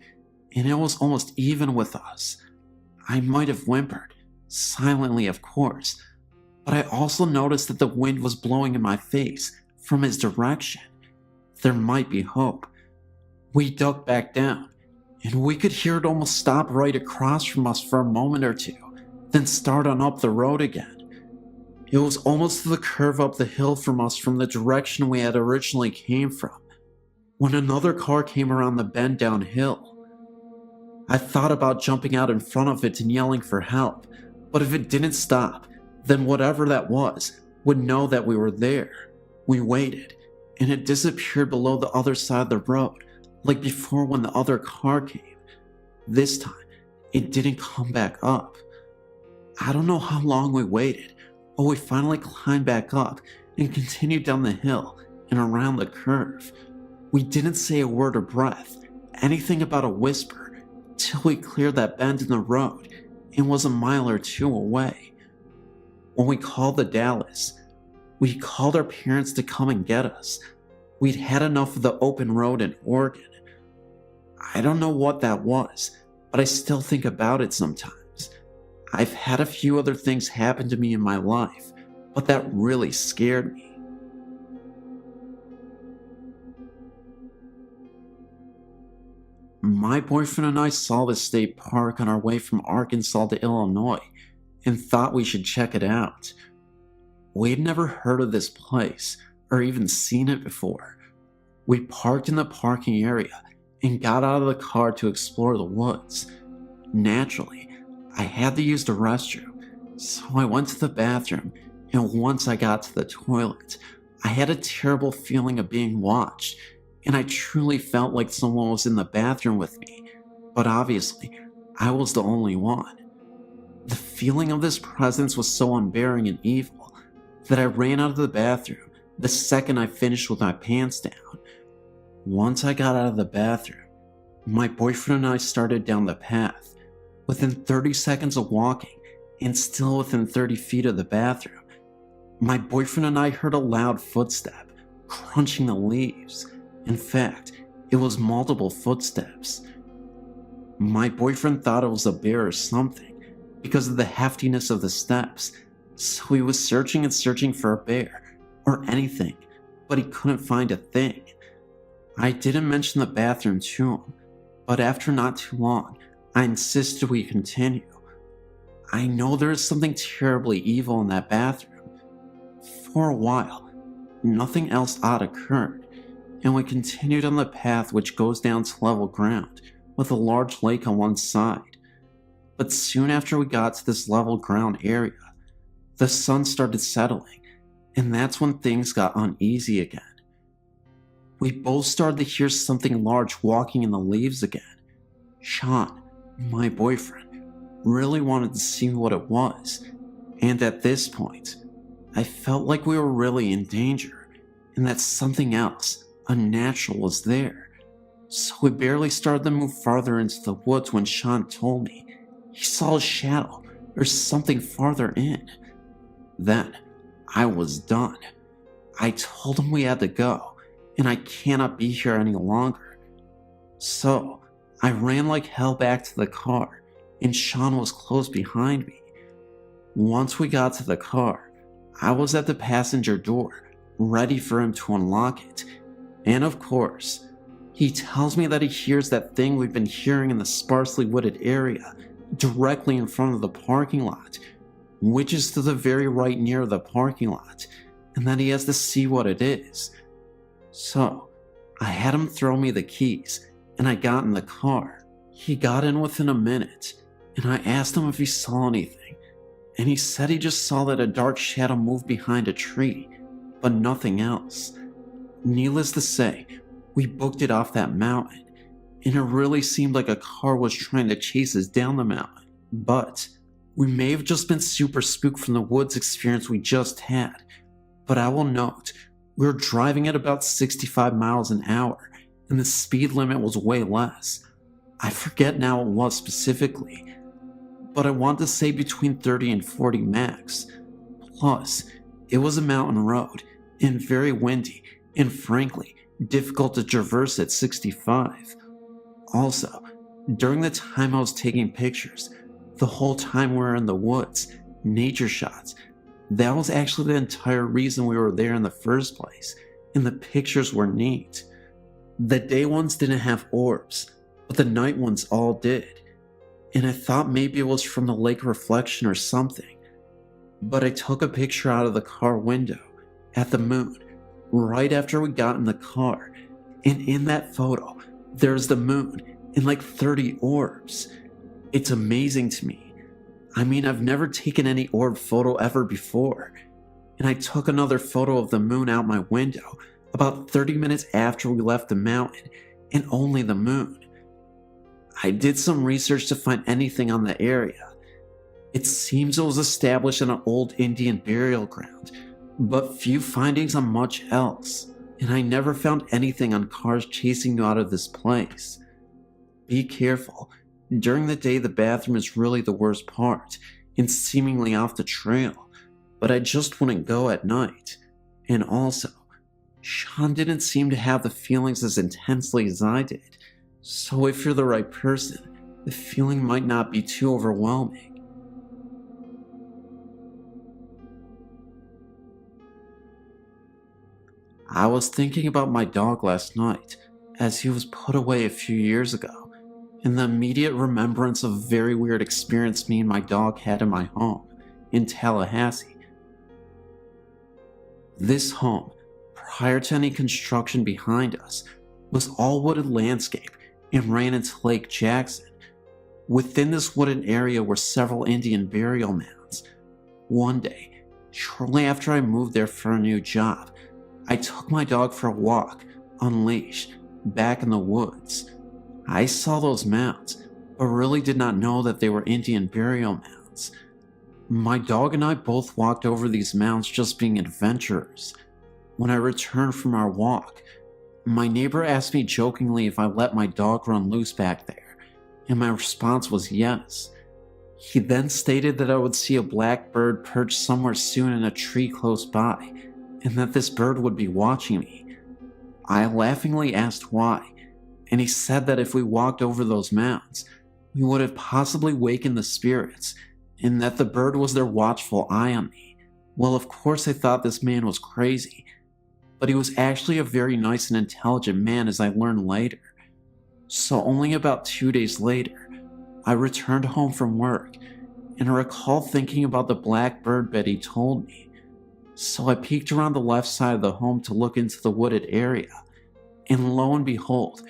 [SPEAKER 1] and it was almost even with us. I might have whimpered, silently of course, but I also noticed that the wind was blowing in my face from his direction. There might be hope. We ducked back down, and we could hear it almost stop right across from us for a moment or two, then start on up the road again. It was almost to the curve up the hill from us from the direction we had originally came from, when another car came around the bend downhill. I thought about jumping out in front of it and yelling for help, but if it didn't stop, then whatever that was would know that we were there. We waited, and it disappeared below the other side of the road, like before when the other car came. This time, it didn't come back up. I don't know how long we waited, but we finally climbed back up and continued down the hill and around the curve. We didn't say a word or breath, anything about a whisper, till we cleared that bend in the road and was a mile or two away. When we called the Dallas, we called our parents to come and get us. We'd had enough of the open road in Oregon. I don't know what that was, but I still think about it sometimes. I've had a few other things happen to me in my life, but that really scared me. My boyfriend and I saw this state park on our way from Arkansas to Illinois and thought we should check it out. We'd never heard of this place or even seen it before. We parked in the parking area and got out of the car to explore the woods. Naturally, I had to use the restroom, so I went to the bathroom, and once I got to the toilet, I had a terrible feeling of being watched, and I truly felt like someone was in the bathroom with me, but obviously, I was the only one. The feeling of this presence was so unbearing and evil that I ran out of the bathroom the second I finished with my pants down. Once I got out of the bathroom, my boyfriend and I started down the path. Within 30 seconds of walking, and still within 30 feet of the bathroom, my boyfriend and I heard a loud footstep crunching the leaves. In fact, it was multiple footsteps. My boyfriend thought it was a bear or something because of the heftiness of the steps, so he was searching and searching for a bear or anything, but he couldn't find a thing. I didn't mention the bathroom to him, but after not too long, I insisted we continue. I know there is something terribly evil in that bathroom. For a while, nothing else odd occurred, and we continued on the path which goes down to level ground with a large lake on one side. But soon after we got to this level ground area, the sun started settling, and that's when things got uneasy again. We both started to hear something large walking in the leaves again. Sean, my boyfriend, really wanted to see what it was, and at this point, I felt like we were really in danger, and that something else, unnatural, was there. So we barely started to move farther into the woods when Sean told me he saw a shadow or something farther in. Then, I was done. I told him we had to go, and I cannot be here any longer. So, I ran like hell back to the car, and Sean was close behind me. Once we got to the car, I was at the passenger door, ready for him to unlock it. And of course, he tells me that he hears that thing we've been hearing in the sparsely wooded area, directly in front of the parking lot, which is to the very right near the parking lot, and that he has to see what it is. So, I had him throw me the keys, and I got in the car. He got in within a minute, and I asked him if he saw anything, and he said he just saw that a dark shadow moved behind a tree, but nothing else. Needless to say, we booked it off that mountain, and it really seemed like a car was trying to chase us down the mountain. But we may have just been super spooked from the woods experience we just had. But I will note, we were driving at about 65 miles an hour, and the speed limit was way less. I forget now what it was specifically, but I want to say between 30 and 40 max. Plus, it was a mountain road, and very windy, and frankly, difficult to traverse at 65. Also, during the time I was taking pictures, the whole time we were in the woods, nature shots, that was actually the entire reason we were there in the first place, and the pictures were neat. The day ones didn't have orbs, but the night ones all did, and I thought maybe it was from the lake reflection or something. But I took a picture out of the car window, at the moon, right after we got in the car, and in that photo, there's the moon and like 30 orbs. It's amazing to me. I mean, I've never taken any orb photo ever before, and I took another photo of the moon out my window about 30 minutes after we left the mountain, and only the moon. I did some research to find anything on the area. It seems it was established on an old Indian burial ground, but few findings on much else, and I never found anything on cars chasing you out of this place. Be careful. During the day, the bathroom is really the worst part, and seemingly off the trail, but I just wouldn't go at night. And also, Sean didn't seem to have the feelings as intensely as I did, so if you're the right person, the feeling might not be too overwhelming. I was thinking about my dog last night, as he was put away a few years ago, and the immediate remembrance of a very weird experience me and my dog had in my home, in Tallahassee. This home, prior to any construction behind us, was all wooded landscape and ran into Lake Jackson. Within this wooded area were several Indian burial mounds. One day, shortly after I moved there for a new job, I took my dog for a walk unleashed back in the woods. I saw those mounds, but really did not know that they were Indian burial mounds. My dog and I both walked over these mounds just being adventurers. When I returned from our walk, my neighbor asked me jokingly if I let my dog run loose back there, and my response was yes. He then stated that I would see a black bird perch somewhere soon in a tree close by, and that this bird would be watching me. I laughingly asked why, and he said that if we walked over those mounds, we would have possibly wakened the spirits, and that the bird was their watchful eye on me. Well, of course I thought this man was crazy, but he was actually a very nice and intelligent man, as I learned later. So only about 2 days later, I returned home from work, and I recall thinking about the black bird Betty told me. So I peeked around the left side of the home to look into the wooded area, and lo and behold,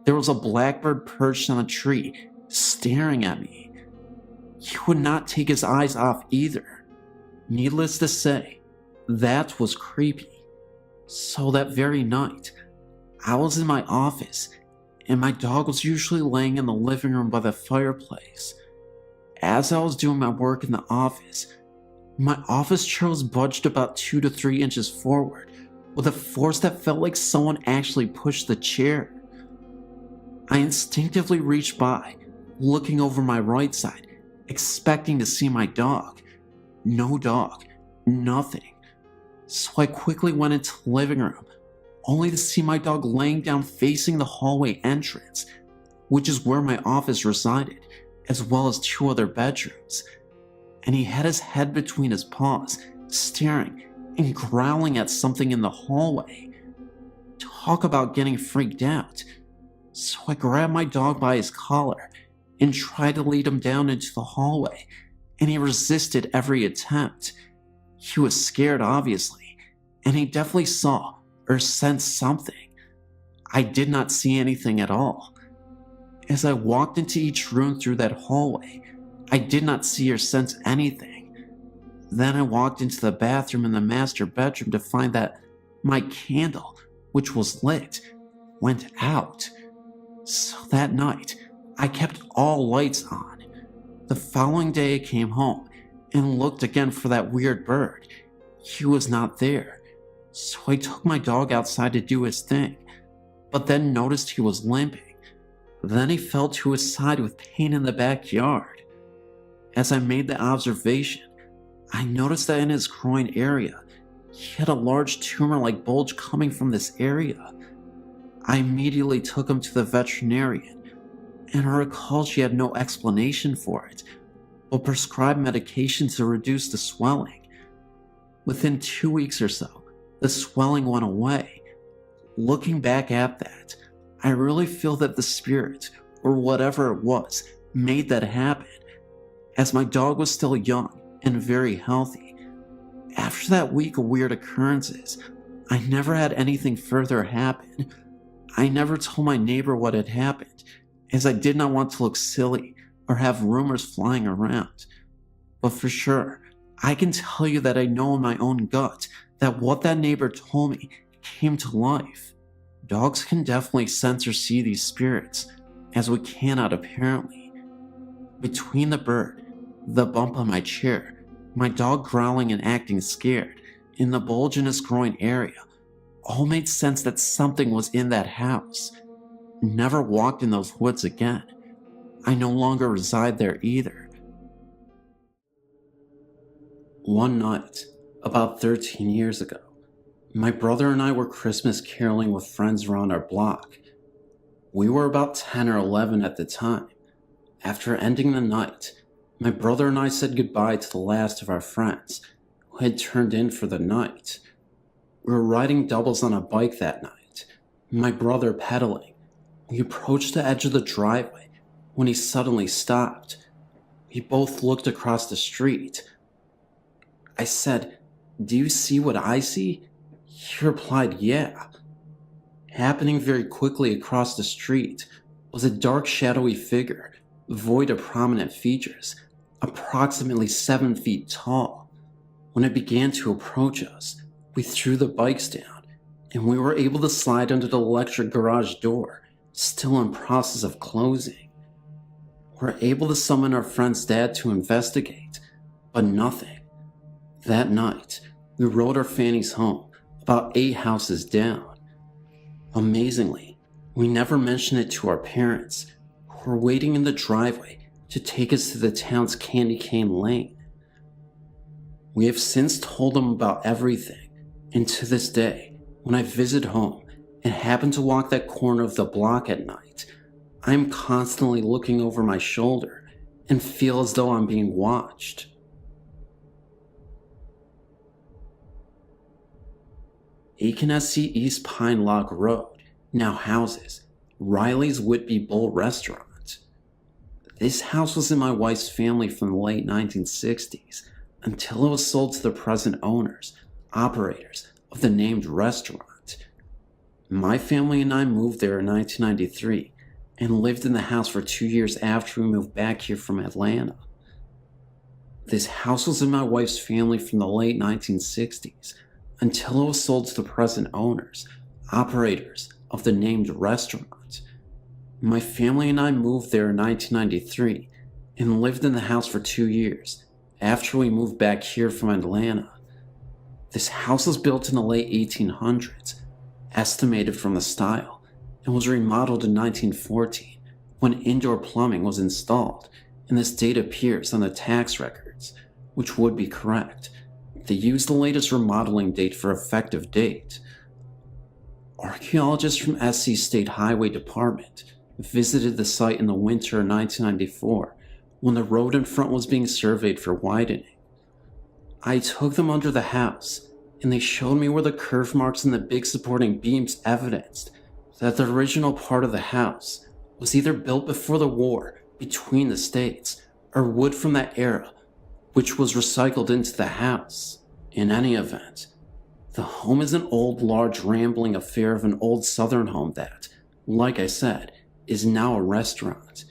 [SPEAKER 1] there was a blackbird perched on a tree, staring at me. He would not take his eyes off either. Needless to say, that was creepy. So that very night, I was in my office, and my dog was usually laying in the living room by the fireplace. As I was doing my work in the office, my office chair was budged about 2 to 3 inches forward, with a force that felt like someone actually pushed the chair. I instinctively reached by, looking over my right side, expecting to see my dog. No dog, nothing. So I quickly went into the living room, only to see my dog laying down facing the hallway entrance, which is where my office resided, as well as 2 other bedrooms. And he had his head between his paws, staring and growling at something in the hallway. Talk about getting freaked out. So I grabbed my dog by his collar and tried to lead him down into the hallway, and he resisted every attempt. He was scared, obviously, and he definitely saw or sensed something. I did not see anything at all. As I walked into each room through that hallway, I did not see or sense anything. Then I walked into the bathroom in the master bedroom to find that my candle, which was lit, went out. So that night, I kept all lights on. The following day I came home and looked again for that weird bird. He was not there. So I took my dog outside to do his thing, but then noticed he was limping. Then he fell to his side with pain in the backyard. As I made the observation, I noticed that in his groin area, he had a large tumor-like bulge coming from this area. I immediately took him to the veterinarian, and I recall she had no explanation for it, but prescribed medication to reduce the swelling. Within 2 weeks or so, the swelling went away. Looking back at that, I really feel that the spirit, or whatever it was, made that happen, as my dog was still young and very healthy. After that week of weird occurrences, I never had anything further happen. I never told my neighbor what had happened, as I did not want to look silly or have rumors flying around. But for sure, I can tell you that I know in my own gut that what that neighbor told me came to life. Dogs can definitely sense or see these spirits, as we cannot apparently. Between the bird, the bump on my chair, my dog growling and acting scared, and the bulge in his groin area, all made sense that something was in that house. Never walked in those woods again. I no longer reside there either. One night, about 13 years ago, my brother and I were Christmas caroling with friends around our block. We were about 10 or 11 at the time. After ending the night, my brother and I said goodbye to the last of our friends, who had turned in for the night. We were riding doubles on a bike that night, my brother pedaling. We approached the edge of the driveway when he suddenly stopped. We both looked across the street. I said, "Do you see what I see?" He replied, "Yeah." Happening very quickly across the street was a dark, shadowy figure, void of prominent features, approximately 7 feet tall. When it began to approach us, we threw the bikes down and we were able to slide under the electric garage door, still in process of closing. We were able to summon our friend's dad to investigate, but nothing. That night, we rode our fannies home, about 8 houses down. Amazingly, we never mentioned it to our parents, who were waiting in the driveway to take us to the town's candy cane lane. We have since told them about everything, and to this day, when I visit home and happen to walk that corner of the block at night, I am constantly looking over my shoulder and feel as though I'm being watched. Aiken-SC East Pine Log Road now houses Riley's Whitby Bowl Restaurant. This house was in my wife's family from the late 1960s until it was sold to the present owners, operators of the named restaurant. My family and I moved there in 1993 and lived in the house for 2 years after we moved back here from Atlanta. This house was in my wife's family from the late 1960s until it was sold to the present owners, operators of the named restaurant. My family and I moved there in 1993 and lived in the house for 2 years after we moved back here from Atlanta. This house was built in the late 1800s, estimated from the style, and was remodeled in 1914 when indoor plumbing was installed, and this date appears on the tax records, which would be correct. They used the latest remodeling date for effective date. Archaeologists from SC State Highway Department visited the site in the winter of 1994 when the road in front was being surveyed for widening. I took them under the house, and they showed me where the curve marks in the big supporting beams evidenced that the original part of the house was either built before the war between the states or wood from that era, which was recycled into the house. In any event, the home is an old, large, rambling affair of an old southern home that, like I said, is now a restaurant.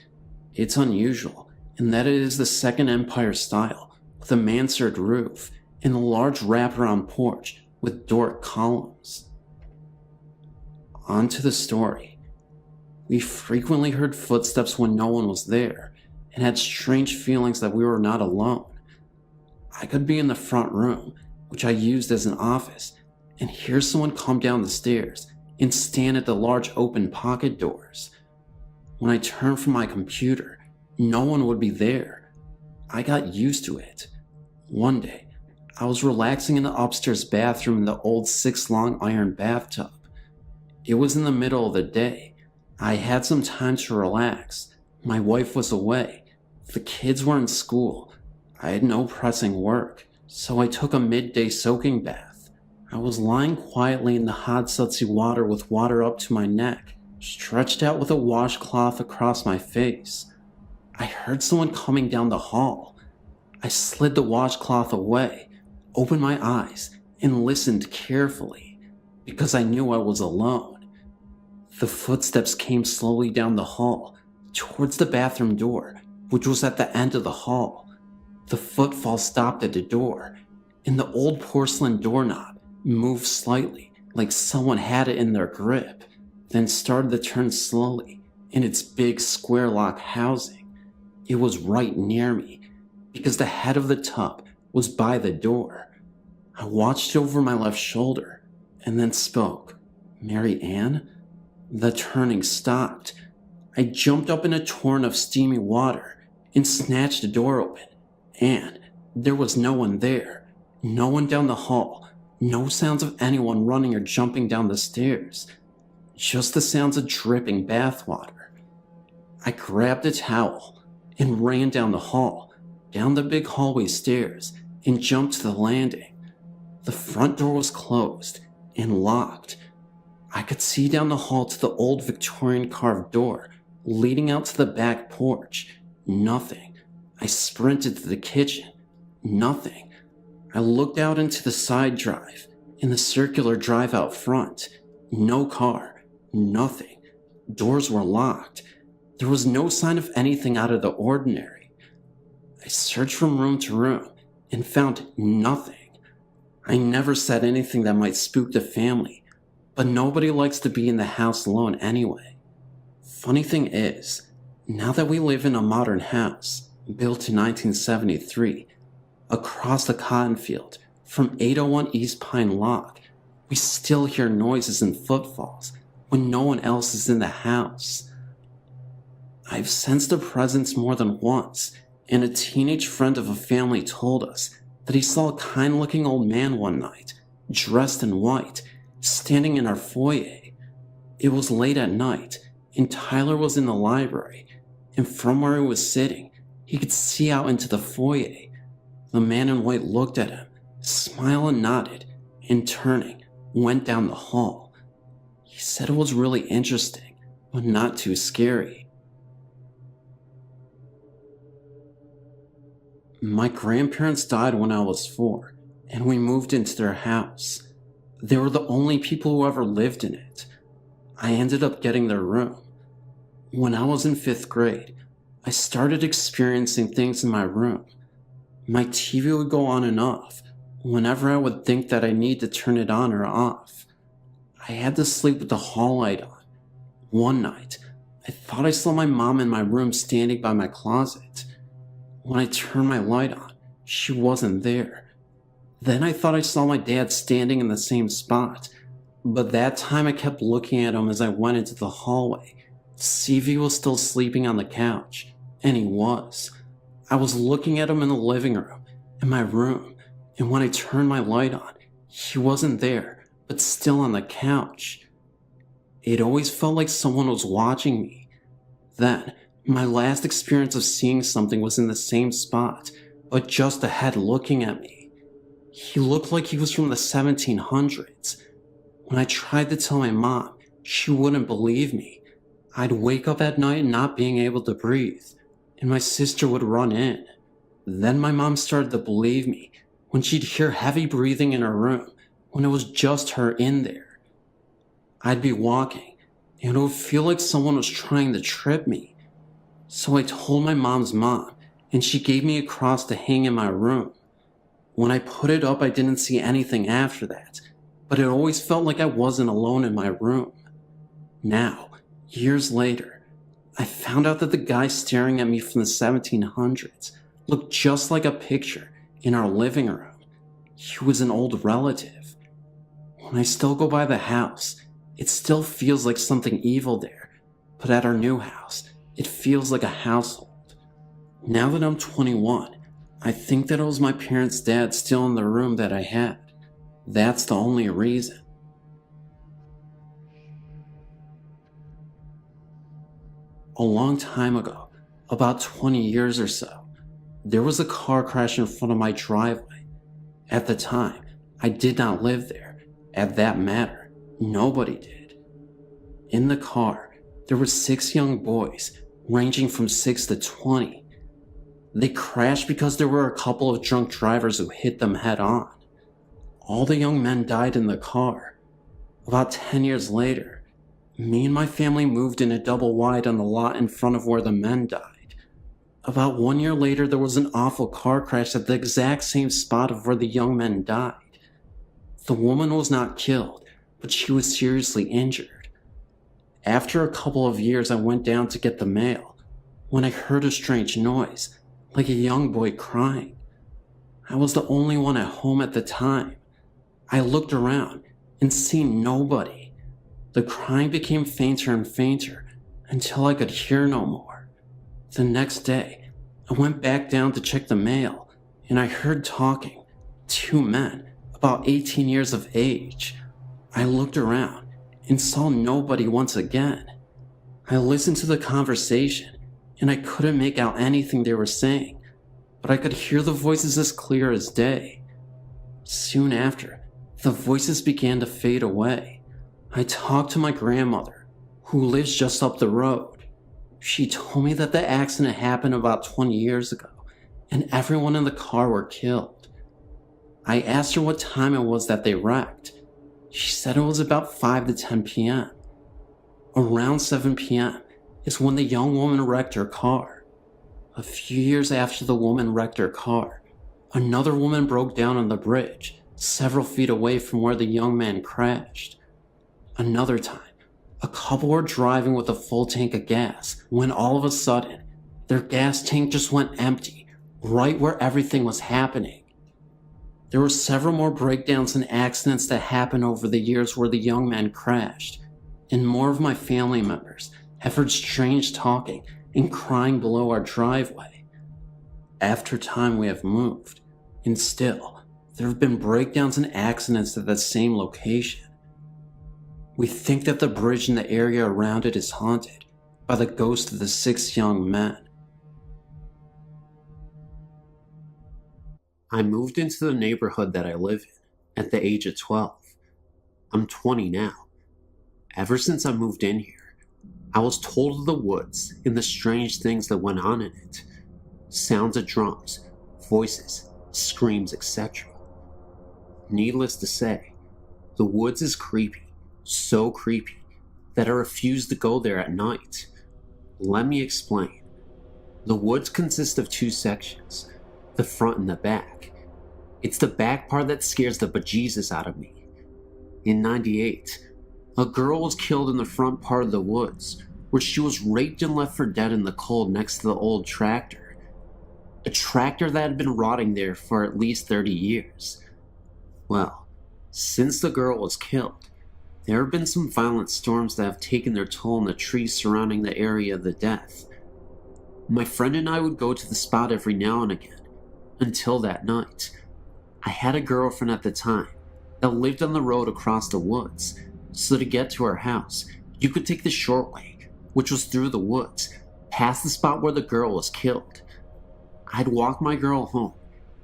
[SPEAKER 1] It's unusual in that it is the Second Empire style, with a mansard roof and a large wraparound porch with Doric columns. On to the story. We frequently heard footsteps when no one was there, and had strange feelings that we were not alone. I could be in the front room, which I used as an office, and hear someone come down the stairs and stand at the large open pocket doors. When I turned from my computer, no one would be there. I got used to it. One day, I was relaxing in the upstairs bathroom in the old 6-long iron bathtub. It was in the middle of the day. I had some time to relax. My wife was away. The kids were in school. I had no pressing work, so I took a midday soaking bath. I was lying quietly in the hot sudsy water with water up to my neck, stretched out with a washcloth across my face. I heard someone coming down the hall. I slid the washcloth away, opened my eyes, and listened carefully, because I knew I was alone. The footsteps came slowly down the hall, towards the bathroom door, which was at the end of the hall. The footfall stopped at the door, and the old porcelain doorknob moved slightly, like someone had it in their grip, then started to turn slowly in its big square lock housing. It was right near me, because the head of the tub was by the door. I watched over my left shoulder, and then spoke. "Mary Ann?" The turning stopped. I jumped up in a torrent of steamy water and snatched the door open, and there was no one there. No one down the hall. No sounds of anyone running or jumping down the stairs. Just the sounds of dripping bathwater. I grabbed a towel and ran down the hall, down the big hallway stairs, and jumped to the landing. The front door was closed and locked. I could see down the hall to the old Victorian carved door leading out to the back porch. Nothing. I sprinted to the kitchen. Nothing. I looked out into the side drive, in the circular drive out front. No car. Nothing. Doors were locked. There was no sign of anything out of the ordinary. I searched from room to room and found nothing. I never said anything that might spook the family, But nobody likes to be in the house alone anyway. Funny thing is, now that we live in a modern house, built in 1973, across the cotton field from 801 East Pine Lock, we still hear noises and footfalls when no one else is in the house. I've sensed a presence more than once, and a teenage friend of a family told us that he saw a kind-looking old man one night, dressed in white, standing in our foyer. It was late at night, and Tyler was in the library, and from where he was sitting, he could see out into the foyer. The man in white looked at him, smiled and nodded, and turning, went down the hall. He said it was really interesting, but not too scary. My grandparents died when I was 4, and we moved into their house. They were the only people who ever lived in it. I ended up getting their room. When I was in 5th grade, I started experiencing things in my room. My TV would go on and off whenever I would think that I need to turn it on or off. I had to sleep with the hall light on. One night, I thought I saw my mom in my room standing by my closet. When I turned my light on, she wasn't there. Then I thought I saw my dad standing in the same spot, but that time I kept looking at him as I went into the hallway to see if he was still sleeping on the couch, and he was. I was looking at him in the living room, in my room, and when I turned my light on, he wasn't there, but still on the couch. It always felt like someone was watching me. Then, my last experience of seeing something was in the same spot, but just ahead looking at me. He looked like he was from the 1700s. When I tried to tell my mom, she wouldn't believe me. I'd wake up at night not being able to breathe, and my sister would run in. Then my mom started to believe me when she'd hear heavy breathing in her room when it was just her in there. I'd be walking, and it would feel like someone was trying to trip me. So I told my mom's mom, and she gave me a cross to hang in my room. When I put it up, I didn't see anything after that, but it always felt like I wasn't alone in my room. Now, years later, I found out that the guy staring at me from the 1700s looked just like a picture in our living room. He was an old relative. When I still go by the house, it still feels like something evil there, but at our new house, it feels like a household. Now that I'm 21, I think that it was my parents' dad still in the room that I had. That's the only reason. A long time ago, about 20 years or so, there was a car crash in front of my driveway. At the time, I did not live there. At that matter, nobody did. In the car, there were 6 young boys, ranging from 6 to 20. They crashed because there were a couple of drunk drivers who hit them head on. All the young men died in the car. About 10 years later, me and my family moved in a double wide on the lot in front of where the men died. About 1 year later, there was an awful car crash at the exact same spot of where the young men died. The woman was not killed, but she was seriously injured. After a couple of years, I went down to get the mail when I heard a strange noise, like a young boy crying. I was the only one at home at the time. I looked around and seen nobody. The crying became fainter and fainter until I could hear no more. The next day, I went back down to check the mail, and I heard talking. 2 men, about 18 years of age. I looked around and saw nobody once again. I listened to the conversation, and I couldn't make out anything they were saying, but I could hear the voices as clear as day. Soon after, the voices began to fade away. I talked to my grandmother, who lives just up the road. She told me that the accident happened about 20 years ago, and everyone in the car were killed. I asked her what time it was that they wrecked. She said it was about 5 to 10 p.m. Around 7 p.m. is when the young woman wrecked her car. A few years after the woman wrecked her car, another woman broke down on the bridge, several feet away from where the young man crashed. Another time, a couple were driving with a full tank of gas when all of a sudden, their gas tank just went empty right where everything was happening. There were several more breakdowns and accidents that happened over the years where the young man crashed, and more of my family members have heard strange talking and crying below our driveway. After time we have moved, and still, there have been breakdowns and accidents at the same location. We think that the bridge and the area around it is haunted by the ghost of the 6 young men. I moved into the neighborhood that I live in at the age of 12. I'm 20 now. Ever since I moved in here, I was told of the woods and the strange things that went on in it. Sounds of drums, voices, screams, etc. Needless to say, the woods is creepy, so creepy that I refuse to go there at night. Let me explain. The woods consist of 2 sections, the front and the back. It's the back part that scares the bejesus out of me. In '98, a girl was killed in the front part of the woods, where she was raped and left for dead in the cold next to the old tractor. A tractor that had been rotting there for at least 30 years. Well, since the girl was killed, there have been some violent storms that have taken their toll on the trees surrounding the area of the death. My friend and I would go to the spot every now and again, until that night. I had a girlfriend at the time that lived on the road across the woods, so to get to her house, you could take the short way, which was through the woods, past the spot where the girl was killed. I'd walk my girl home,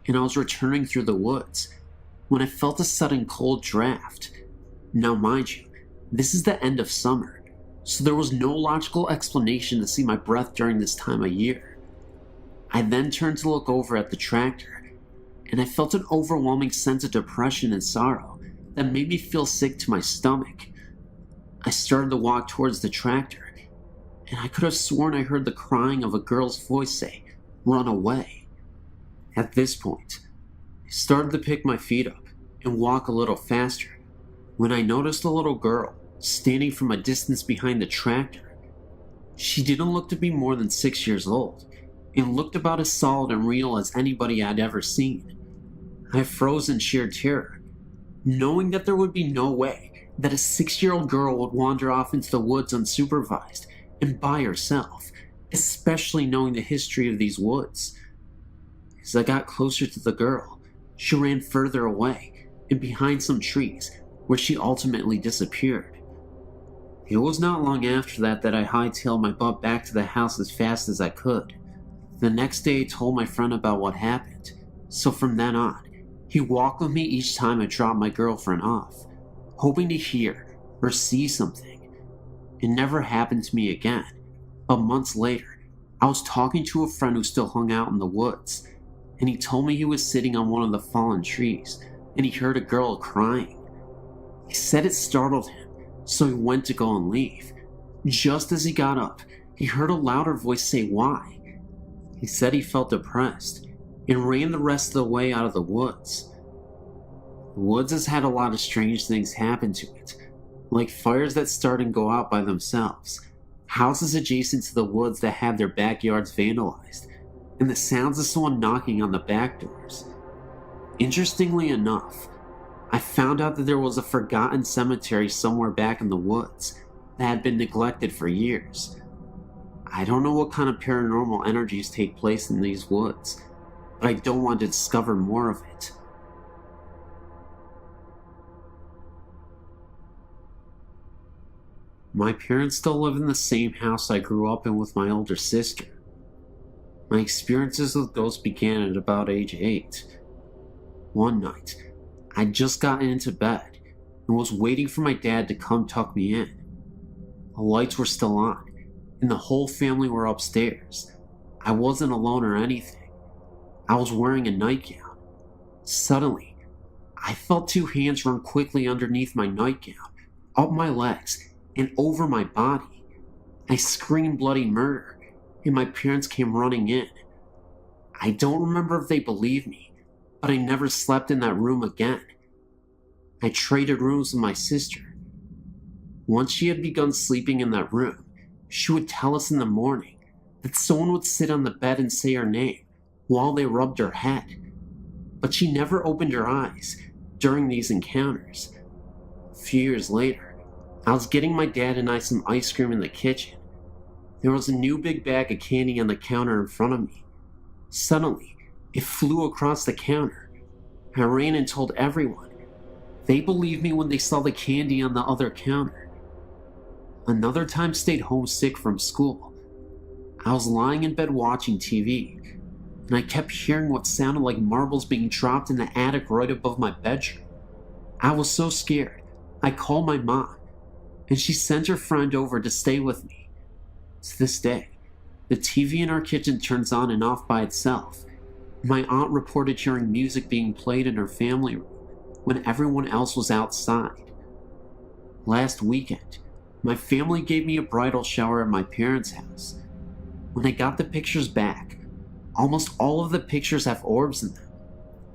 [SPEAKER 1] and I was returning through the woods, when I felt a sudden cold draft. Now mind you, this is the end of summer, so there was no logical explanation to see my breath during this time of year. I then turned to look over at the tractor, and I felt an overwhelming sense of depression and sorrow that made me feel sick to my stomach. I started to walk towards the tractor, and I could have sworn I heard the crying of a girl's voice say, "Run away." At this point, I started to pick my feet up and walk a little faster, when I noticed a little girl standing from a distance behind the tractor. She didn't look to be more than 6 years old, and looked about as solid and real as anybody I'd ever seen. I froze in sheer terror, knowing that there would be no way that a 6-year-old girl would wander off into the woods unsupervised and by herself, especially knowing the history of these woods. As I got closer to the girl, she ran further away and behind some trees, where she ultimately disappeared. It was not long after that I hightailed my butt back to the house as fast as I could. The next day I told my friend about what happened, so from then on, he walked with me each time I dropped my girlfriend off, hoping to hear or see something. It never happened to me again, but months later, I was talking to a friend who still hung out in the woods, and he told me he was sitting on one of the fallen trees, and he heard a girl crying. He said it startled him, so he went to go and leave. Just as he got up, he heard a louder voice say why. He said he felt depressed, and ran the rest of the way out of the woods. The woods has had a lot of strange things happen to it, like fires that start and go out by themselves, houses adjacent to the woods that have their backyards vandalized, and the sounds of someone knocking on the back doors. Interestingly enough, I found out that there was a forgotten cemetery somewhere back in the woods that had been neglected for years. I don't know what kind of paranormal energies take place in these woods, but I don't want to discover more of it. My parents still live in the same house I grew up in with my older sister. My experiences with ghosts began at about age 8. One night, I'd just gotten into bed and was waiting for my dad to come tuck me in. The lights were still on, and the whole family were upstairs. I wasn't alone or anything. I was wearing a nightgown. Suddenly, I felt 2 hands run quickly underneath my nightgown, up my legs, and over my body. I screamed bloody murder, and my parents came running in. I don't remember if they believed me, but I never slept in that room again. I traded rooms with my sister. Once she had begun sleeping in that room, she would tell us in the morning that someone would sit on the bed and say her name while they rubbed her head. But she never opened her eyes during these encounters. A few years later, I was getting my dad and I some ice cream in the kitchen. There was a new big bag of candy on the counter in front of me. Suddenly, it flew across the counter. I ran and told everyone. They believed me when they saw the candy on the other counter. Another time stayed homesick from school. I was lying in bed watching TV, and I kept hearing what sounded like marbles being dropped in the attic right above my bedroom. I was so scared, I called my mom, and she sent her friend over to stay with me. To this day, the TV in our kitchen turns on and off by itself. My aunt reported hearing music being played in her family room when everyone else was outside. Last weekend, my family gave me a bridal shower at my parents' house. When I got the pictures back, almost all of the pictures have orbs in them.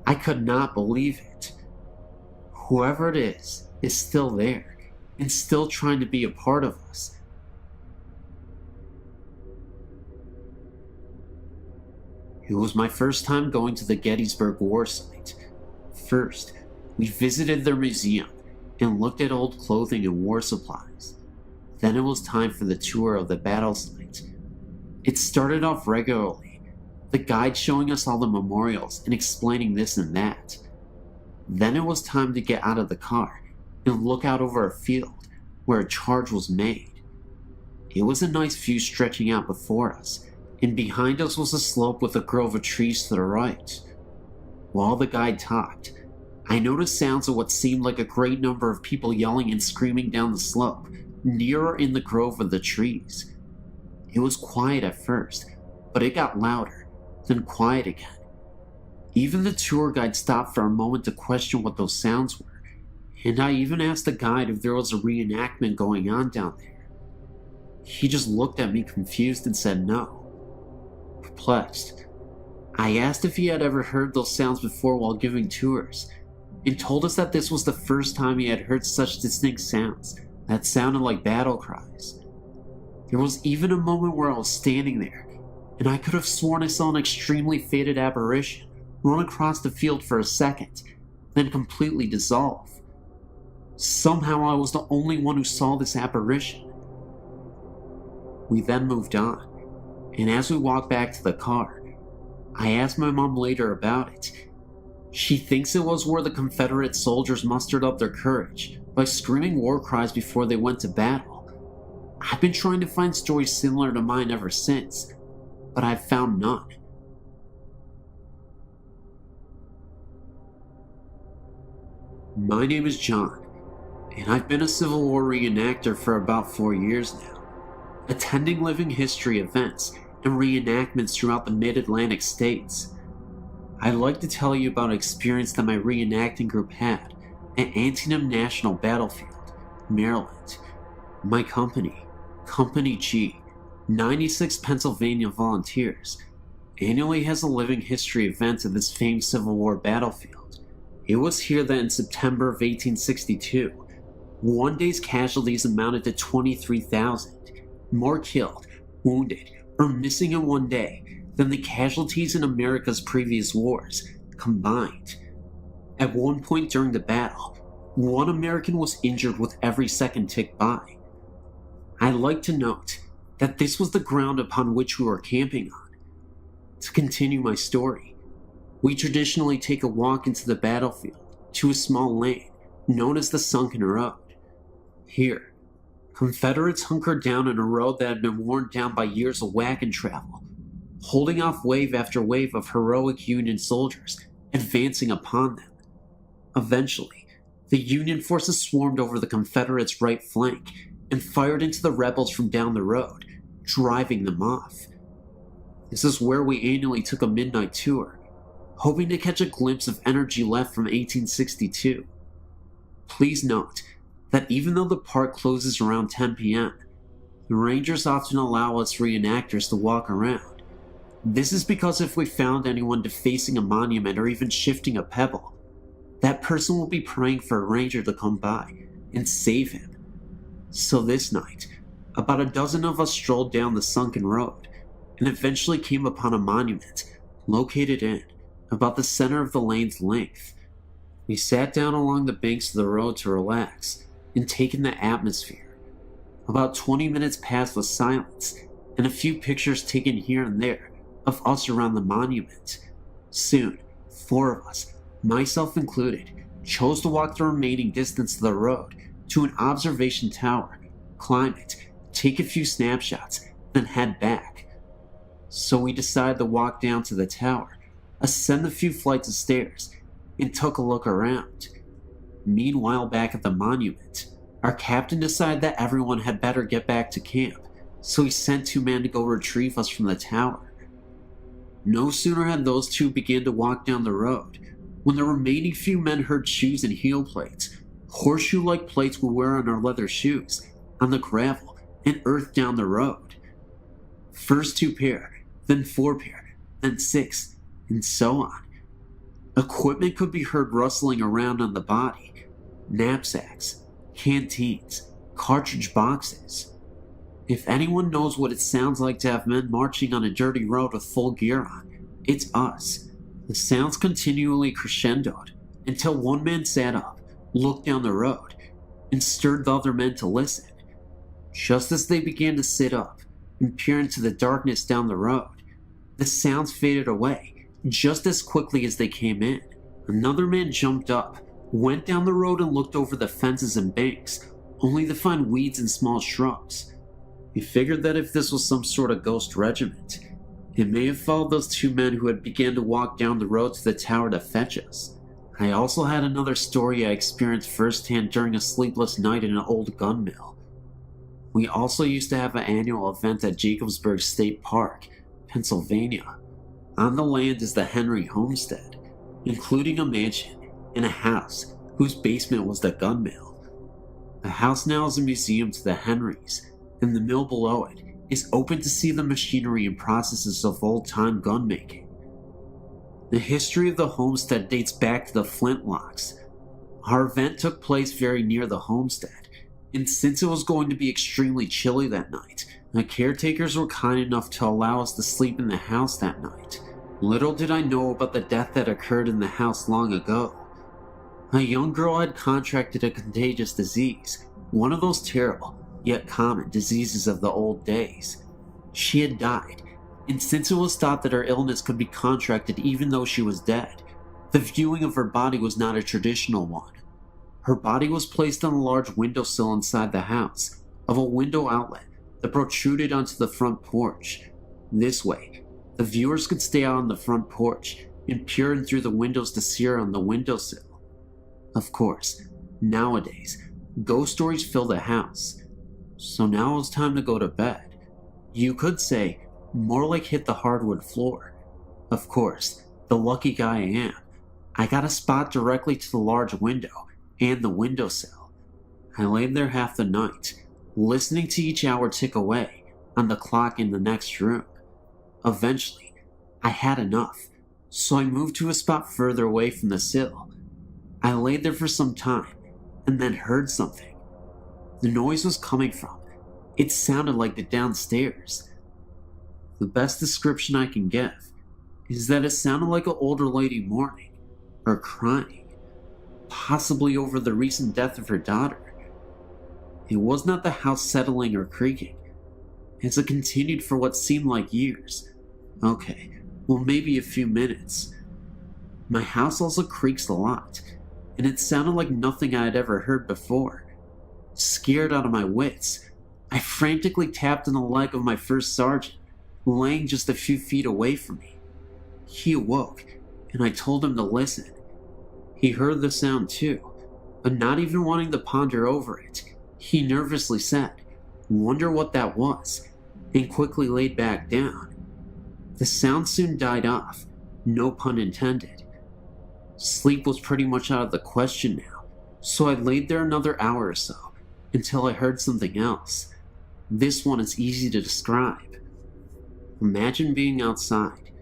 [SPEAKER 1] I could not believe it. Whoever it is still there and still trying to be a part of us. It was my first time going to the Gettysburg War site. First, we visited their museum and looked at old clothing and war supplies. Then it was time for the tour of the battle site. It started off regularly, the guide showing us all the memorials and explaining this and that. Then it was time to get out of the car and look out over a field where a charge was made. It was a nice view stretching out before us, and behind us was a slope with a grove of trees to the right. While the guide talked, I noticed sounds of what seemed like a great number of people yelling and screaming down the slope, nearer in the grove of the trees. It was quiet at first, but it got louder, then quiet again. Even the tour guide stopped for a moment to question what those sounds were, and I even asked the guide if there was a reenactment going on down there. He just looked at me confused and said no. Perplexed, I asked if he had ever heard those sounds before while giving tours, and told us that this was the first time he had heard such distinct sounds that sounded like battle cries. There was even a moment where I was standing there, and I could have sworn I saw an extremely faded apparition run across the field for a second, then completely dissolve. Somehow I was the only one who saw this apparition. We then moved on, and as we walked back to the car, I asked my mom later about it. She thinks it was where the Confederate soldiers mustered up their courage by screaming war cries before they went to battle. I've been trying to find stories similar to mine ever since, but I've found none. My name is John, and I've been a Civil War reenactor for about 4 years now, attending living history events and reenactments throughout the mid-Atlantic states. I'd like to tell you about an experience that my reenacting group had at Antietam National Battlefield, Maryland. My company, Company G, 96 Pennsylvania Volunteers, annually has a living history event at this famed Civil War battlefield. It was here that in September of 1862, one day's casualties amounted to 23,000, more killed, wounded, or missing in one day than the casualties in America's previous wars combined. At one point during the battle, one American was injured with every second ticked by. I'd like to note that this was the ground upon which we were camping on. To continue my story, we traditionally take a walk into the battlefield to a small lane known as the Sunken Road. Here, Confederates hunkered down in a road that had been worn down by years of wagon travel, holding off wave after wave of heroic Union soldiers advancing upon them. Eventually, the Union forces swarmed over the Confederates' right flank and fired into the rebels from down the road, driving them off. This is where we annually took a midnight tour, hoping to catch a glimpse of energy left from 1862. Please note that even though the park closes around 10 p.m., the rangers often allow us reenactors to walk around. This is because if we found anyone defacing a monument or even shifting a pebble, that person will be praying for a ranger to come by and save him. So this night, about a dozen of us strolled down the sunken road and eventually came upon a monument located in about the center of the lane's length. We sat down along the banks of the road to relax and take in the atmosphere. About 20 minutes passed with silence and a few pictures taken here and there of us around the monument. Soon, 4 of us, myself included, chose to walk the remaining distance of the road to an observation tower, climb it, take a few snapshots, then head back. So we decided to walk down to the tower, ascend a few flights of stairs, and took a look around. Meanwhile, back at the monument, our captain decided that everyone had better get back to camp, so he sent 2 men to go retrieve us from the tower. No sooner had those 2 began to walk down the road, when the remaining few men heard shoes and heel plates, horseshoe-like plates we wear on our leather shoes, on the gravel and earth down the road. First 2 pair, then 4 pair, then 6, and so on. Equipment could be heard rustling around on the body: knapsacks, canteens, cartridge boxes. If anyone knows what it sounds like to have men marching on a dirty road with full gear on, it's us. The sounds continually crescendoed until one man sat up, looked down the road, and stirred the other men to listen. Just as they began to sit up and peer into the darkness down the road, the sounds faded away just as quickly as they came in. Another man jumped up, went down the road and looked over the fences and banks, only to find weeds and small shrubs. He figured that if this was some sort of ghost regiment, it may have followed those 2 men who had begun to walk down the road to the tower to fetch us. I also had another story I experienced firsthand during a sleepless night in an old gun mill. We also used to have an annual event at Jacobsburg State Park, Pennsylvania. On the land is the Henry homestead, including a mansion and a house whose basement was the gun mill. The house now is a museum to the Henrys, and the mill below it is open to see the machinery and processes of old-time gun making. The history of the homestead dates back to the Flintlocks. Our event took place very near the homestead, and since it was going to be extremely chilly that night, the caretakers were kind enough to allow us to sleep in the house that night. Little did I know about the death that occurred in the house long ago. A young girl had contracted a contagious disease, one of those terrible, yet common diseases of the old days. She had died, and since it was thought that her illness could be contracted even though she was dead, the viewing of her body was not a traditional one. Her body was placed on a large windowsill inside the house, of a window outlet that protruded onto the front porch. This way, the viewers could stay out on the front porch and peer in through the windows to see her on the windowsill. Of course, nowadays, ghost stories fill the house, so now it was time to go to bed. You could say, more like hit the hardwood floor. Of course, the lucky guy I am, I got a spot directly to the large window and the windowsill. I laid there half the night, listening to each hour tick away on the clock in the next room. Eventually, I had enough, so I moved to a spot further away from the sill. I laid there for some time, and then heard something. The noise was coming from, it sounded like the downstairs. The best description I can give is that it sounded like an older lady mourning, or crying, possibly over the recent death of her daughter. It was not the house settling or creaking, as it continued for what seemed like years. Okay, well, maybe a few minutes. My house also creaks a lot, and it sounded like nothing I had ever heard before. Scared out of my wits, I frantically tapped on the leg of my first sergeant, laying just a few feet away from me. He awoke, and I told him to listen. He heard the sound too, but not even wanting to ponder over it, he nervously said, "Wonder what that was," and quickly laid back down. The sound soon died off, no pun intended. Sleep was pretty much out of the question now, so I laid there another hour or so, until I heard something else. This one is easy to describe. Imagine being outside,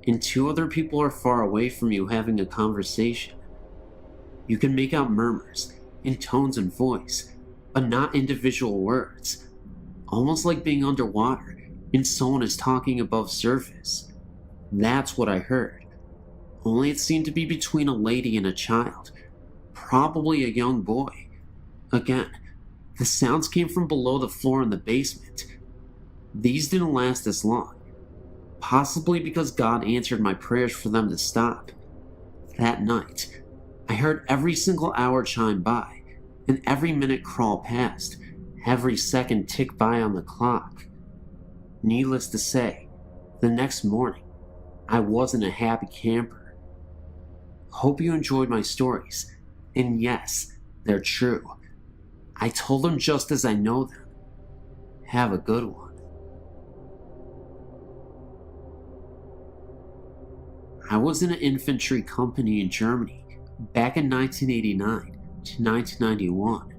[SPEAKER 1] and 2 other people are far away from you having a conversation. You can make out murmurs, and tones and voice, but not individual words, almost like being underwater and someone is talking above surface. That's what I heard, only it seemed to be between a lady and a child, probably a young boy. Again, the sounds came from below the floor in the basement. These didn't last as long, possibly because God answered my prayers for them to stop. That night, I heard every single hour chime by, and every minute crawl past, every second tick by on the clock. Needless to say, the next morning, I wasn't a happy camper. Hope you enjoyed my stories, and yes, they're true. I told them just as I know them. Have a good one. I was in an infantry company in Germany back in 1989 to 1991.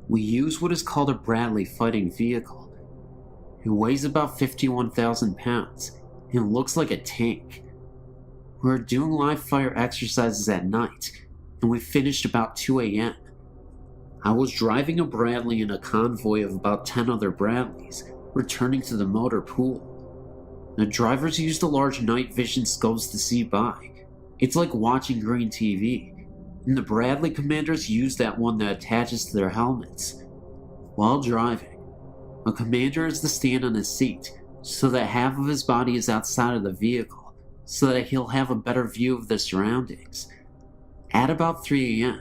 [SPEAKER 1] We used what is called a Bradley fighting vehicle. It weighs about 51,000 pounds and looks like a tank. We were doing live fire exercises at night, and we finished about 2 a.m. I was driving a Bradley in a convoy of about 10 other Bradleys, returning to the motor pool. The drivers used a large night vision scopes to see by. It's like watching green TV, and the Bradley commanders use that one that attaches to their helmets. While driving, a commander is to stand on his seat so that half of his body is outside of the vehicle, so that he'll have a better view of the surroundings. At about 3 a.m.,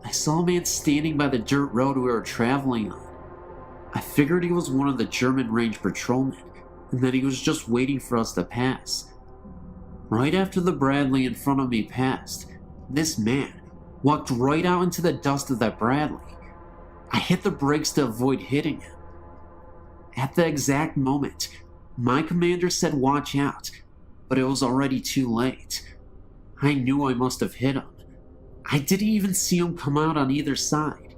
[SPEAKER 1] I saw a man standing by the dirt road we were traveling on. I figured he was one of the German range patrolmen, and that he was just waiting for us to pass. Right after the Bradley in front of me passed, this man walked right out into the dust of that Bradley. I hit the brakes to avoid hitting him. At the exact moment, my commander said watch out, but it was already too late. I knew I must have hit him. I didn't even see him come out on either side.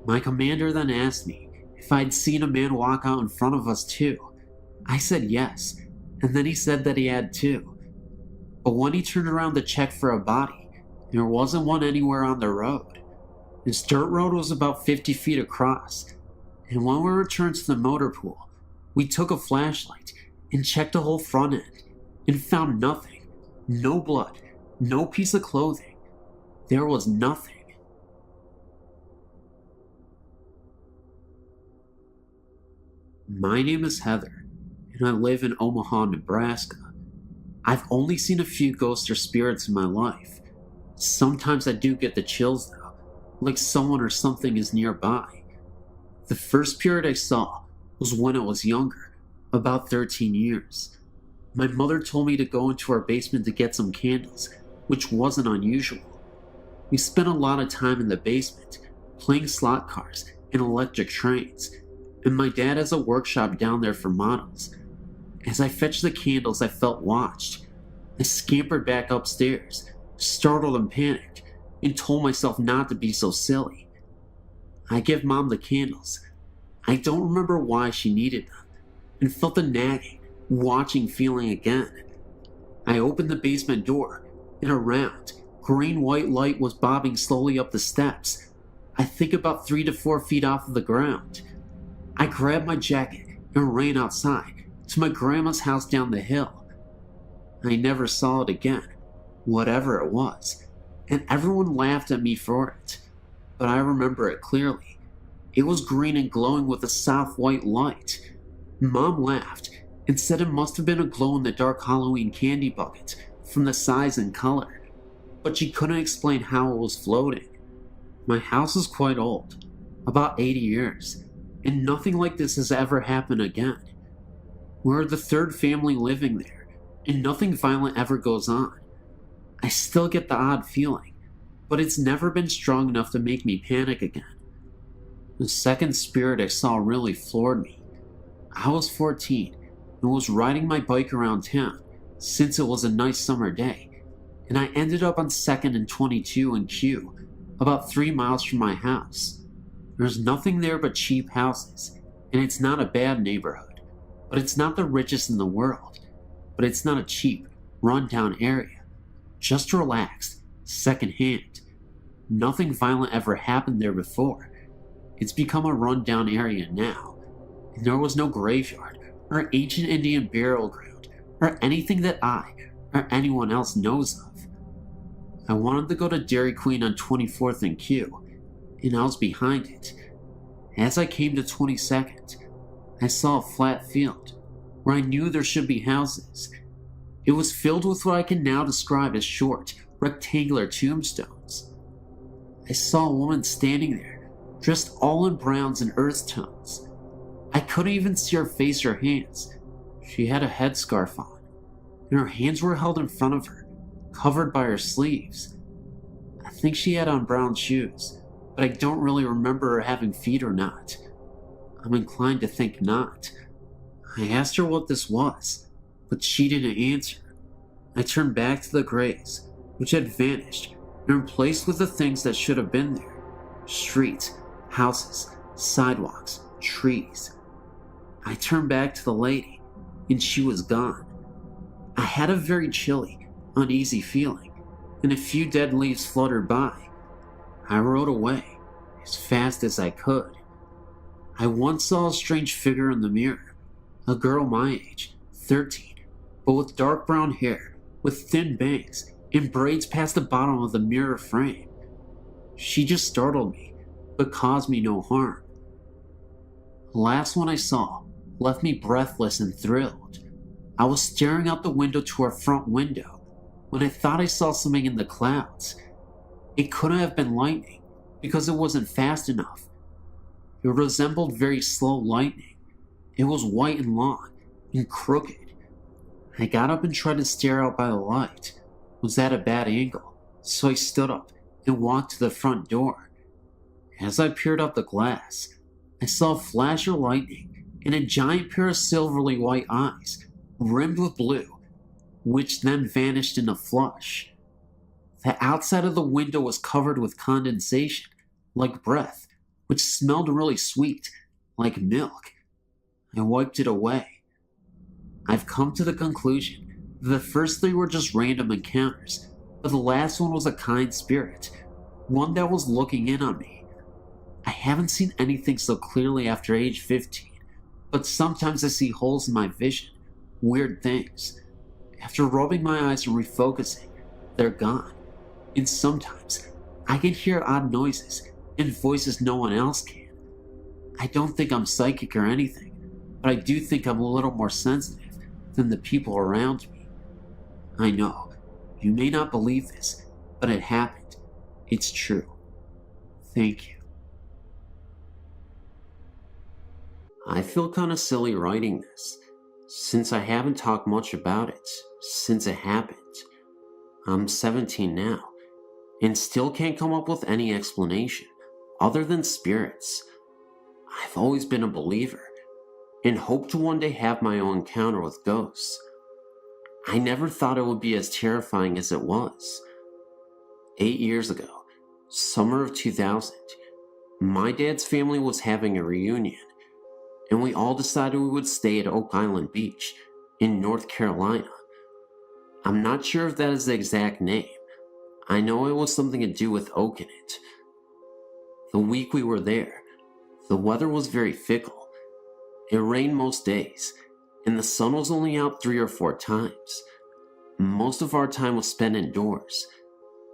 [SPEAKER 1] My commander then asked me if I'd seen a man walk out in front of us too. I said yes, and then he said that he had too. But when he turned around to check for a body, there wasn't one anywhere on the road. This dirt road was about 50 feet across, and when we returned to the motor pool, we took a flashlight and checked the whole front end, and found nothing. No blood, no piece of clothing. There was nothing. My name is Heather, and I live in Omaha, Nebraska. I've only seen a few ghosts or spirits in my life. Sometimes I do get the chills though, like someone or something is nearby. The first spirit I saw was when I was younger, about 13 years. My mother told me to go into our basement to get some candles, which wasn't unusual. We spent a lot of time in the basement, playing slot cars and electric trains, and my dad has a workshop down there for models. As I fetched the candles, I felt watched. I scampered back upstairs, startled and panicked, and told myself not to be so silly. I give Mom the candles. I don't remember why she needed them, and felt the nagging, watching feeling again. I opened the basement door, and a round, green-white light was bobbing slowly up the steps, I think about 3 to 4 feet off of the ground. I grabbed my jacket and ran outside to my grandma's house down the hill. I never saw it again, whatever it was, and everyone laughed at me for it, but I remember it clearly. It was green and glowing with a soft white light. Mom laughed and said it must have been a glow-in-the-dark Halloween candy bucket from the size and color, but she couldn't explain how it was floating. My house is quite old, about 80 years, and nothing like this has ever happened again. We're the third family living there, and nothing violent ever goes on. I still get the odd feeling, but it's never been strong enough to make me panic again. The second spirit I saw really floored me. I was 14 and was riding my bike around town since it was a nice summer day, and I ended up on 2nd and 22 in Q, about 3 miles from my house. There's nothing there but cheap houses, and it's not a bad neighborhood, but it's not the richest in the world. But it's not a cheap, run-down area. Just relaxed, second-hand. Nothing violent ever happened there before, It's become a rundown area now, and there was no graveyard or ancient Indian burial ground or anything that I or anyone else knows of. I wanted to go to Dairy Queen on 24th and Q, and I was behind it. As I came to 22nd, I saw a flat field where I knew there should be houses. It was filled with what I can now describe as short, rectangular tombstones. I saw a woman standing there, dressed all in browns and earth tones. I couldn't even see her face or hands. She had a headscarf on, and her hands were held in front of her, covered by her sleeves. I think she had on brown shoes, but I don't really remember her having feet or not. I'm inclined to think not. I asked her what this was, but she didn't answer. I turned back to the graves, which had vanished and replaced with the things that should have been there. Streets, houses, sidewalks, trees. I turned back to the lady, and she was gone. I had a very chilly, uneasy feeling, and a few dead leaves fluttered by. I rode away as fast as I could. I once saw a strange figure in the mirror, a girl my age, 13, but with dark brown hair, with thin bangs, and braids past the bottom of the mirror frame. She just startled me, but caused me no harm. The last one I saw left me breathless and thrilled. I was staring out the window to our front window when I thought I saw something in the clouds. It couldn't have been lightning because it wasn't fast enough. It resembled very slow lightning. It was white and long and crooked. I got up and tried to stare out by the light. It was at a bad angle, so I stood up and walked to the front door. As I peered out the glass, I saw a flash of lightning and a giant pair of silvery white eyes, rimmed with blue, which then vanished in a flush. The outside of the window was covered with condensation, like breath, which smelled really sweet, like milk. I wiped it away. I've come to the conclusion that the first three were just random encounters, but the last one was a kind spirit, one that was looking in on me. I haven't seen anything so clearly after age 15, but sometimes I see holes in my vision, weird things. After rubbing my eyes and refocusing, they're gone. And sometimes I can hear odd noises and voices no one else can. I don't think I'm psychic or anything, but I do think I'm a little more sensitive than the people around me. I know, you may not believe this, but it happened. It's true. Thank you. I feel kinda silly writing this, since I haven't talked much about it since it happened. I'm 17 now, and still can't come up with any explanation other than spirits. I've always been a believer, and hoped to one day have my own encounter with ghosts. I never thought it would be as terrifying as it was. 8 years ago, summer of 2000, my dad's family was having a reunion, and we all decided we would stay at Oak Island Beach in North Carolina. I'm not sure if that is the exact name. I know it was something to do with oak in it. The week we were there, the weather was very fickle. It rained most days, and the sun was only out 3 or 4 times. Most of our time was spent indoors.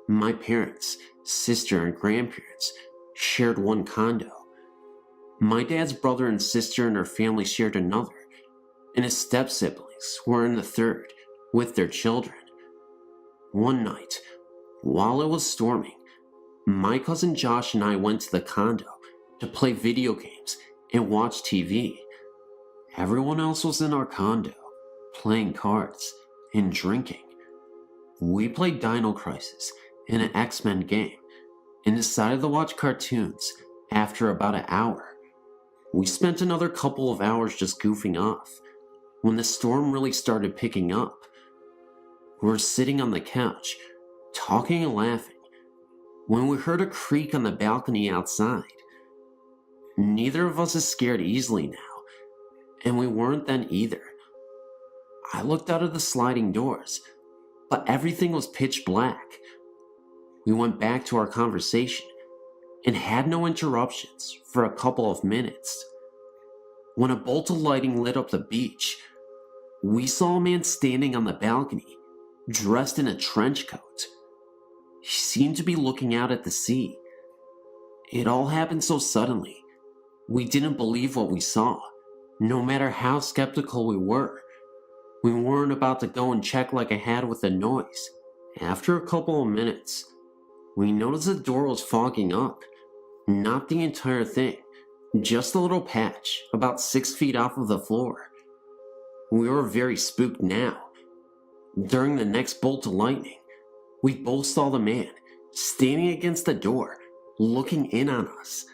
[SPEAKER 1] My parents, sister, and grandparents shared one condo. My dad's brother and sister and her family shared another, and his step-siblings were in the third with their children. One night, while it was storming, my cousin Josh and I went to the condo to play video games and watch TV. Everyone else was in our condo, playing cards and drinking. We played Dino Crisis and an X-Men game, and decided to watch cartoons after about an hour. We spent another couple of hours just goofing off, when the storm really started picking up. We were sitting on the couch, talking and laughing, when we heard a creak on the balcony outside. Neither of us is scared easily now, and we weren't then either. I looked out of the sliding doors, but everything was pitch black. We went back to our conversation, and had no interruptions for a couple of minutes. When a bolt of lighting lit up the beach, we saw a man standing on the balcony, dressed in a trench coat. He seemed to be looking out at the sea. It all happened so suddenly. We didn't believe what we saw, no matter how skeptical we were. We weren't about to go and check like I had with the noise. After a couple of minutes, we noticed the door was fogging up. Not the entire thing, just a little patch about 6 feet off of the floor. We were very spooked now. During the next bolt of lightning, we both saw the man standing against the door, looking in on us.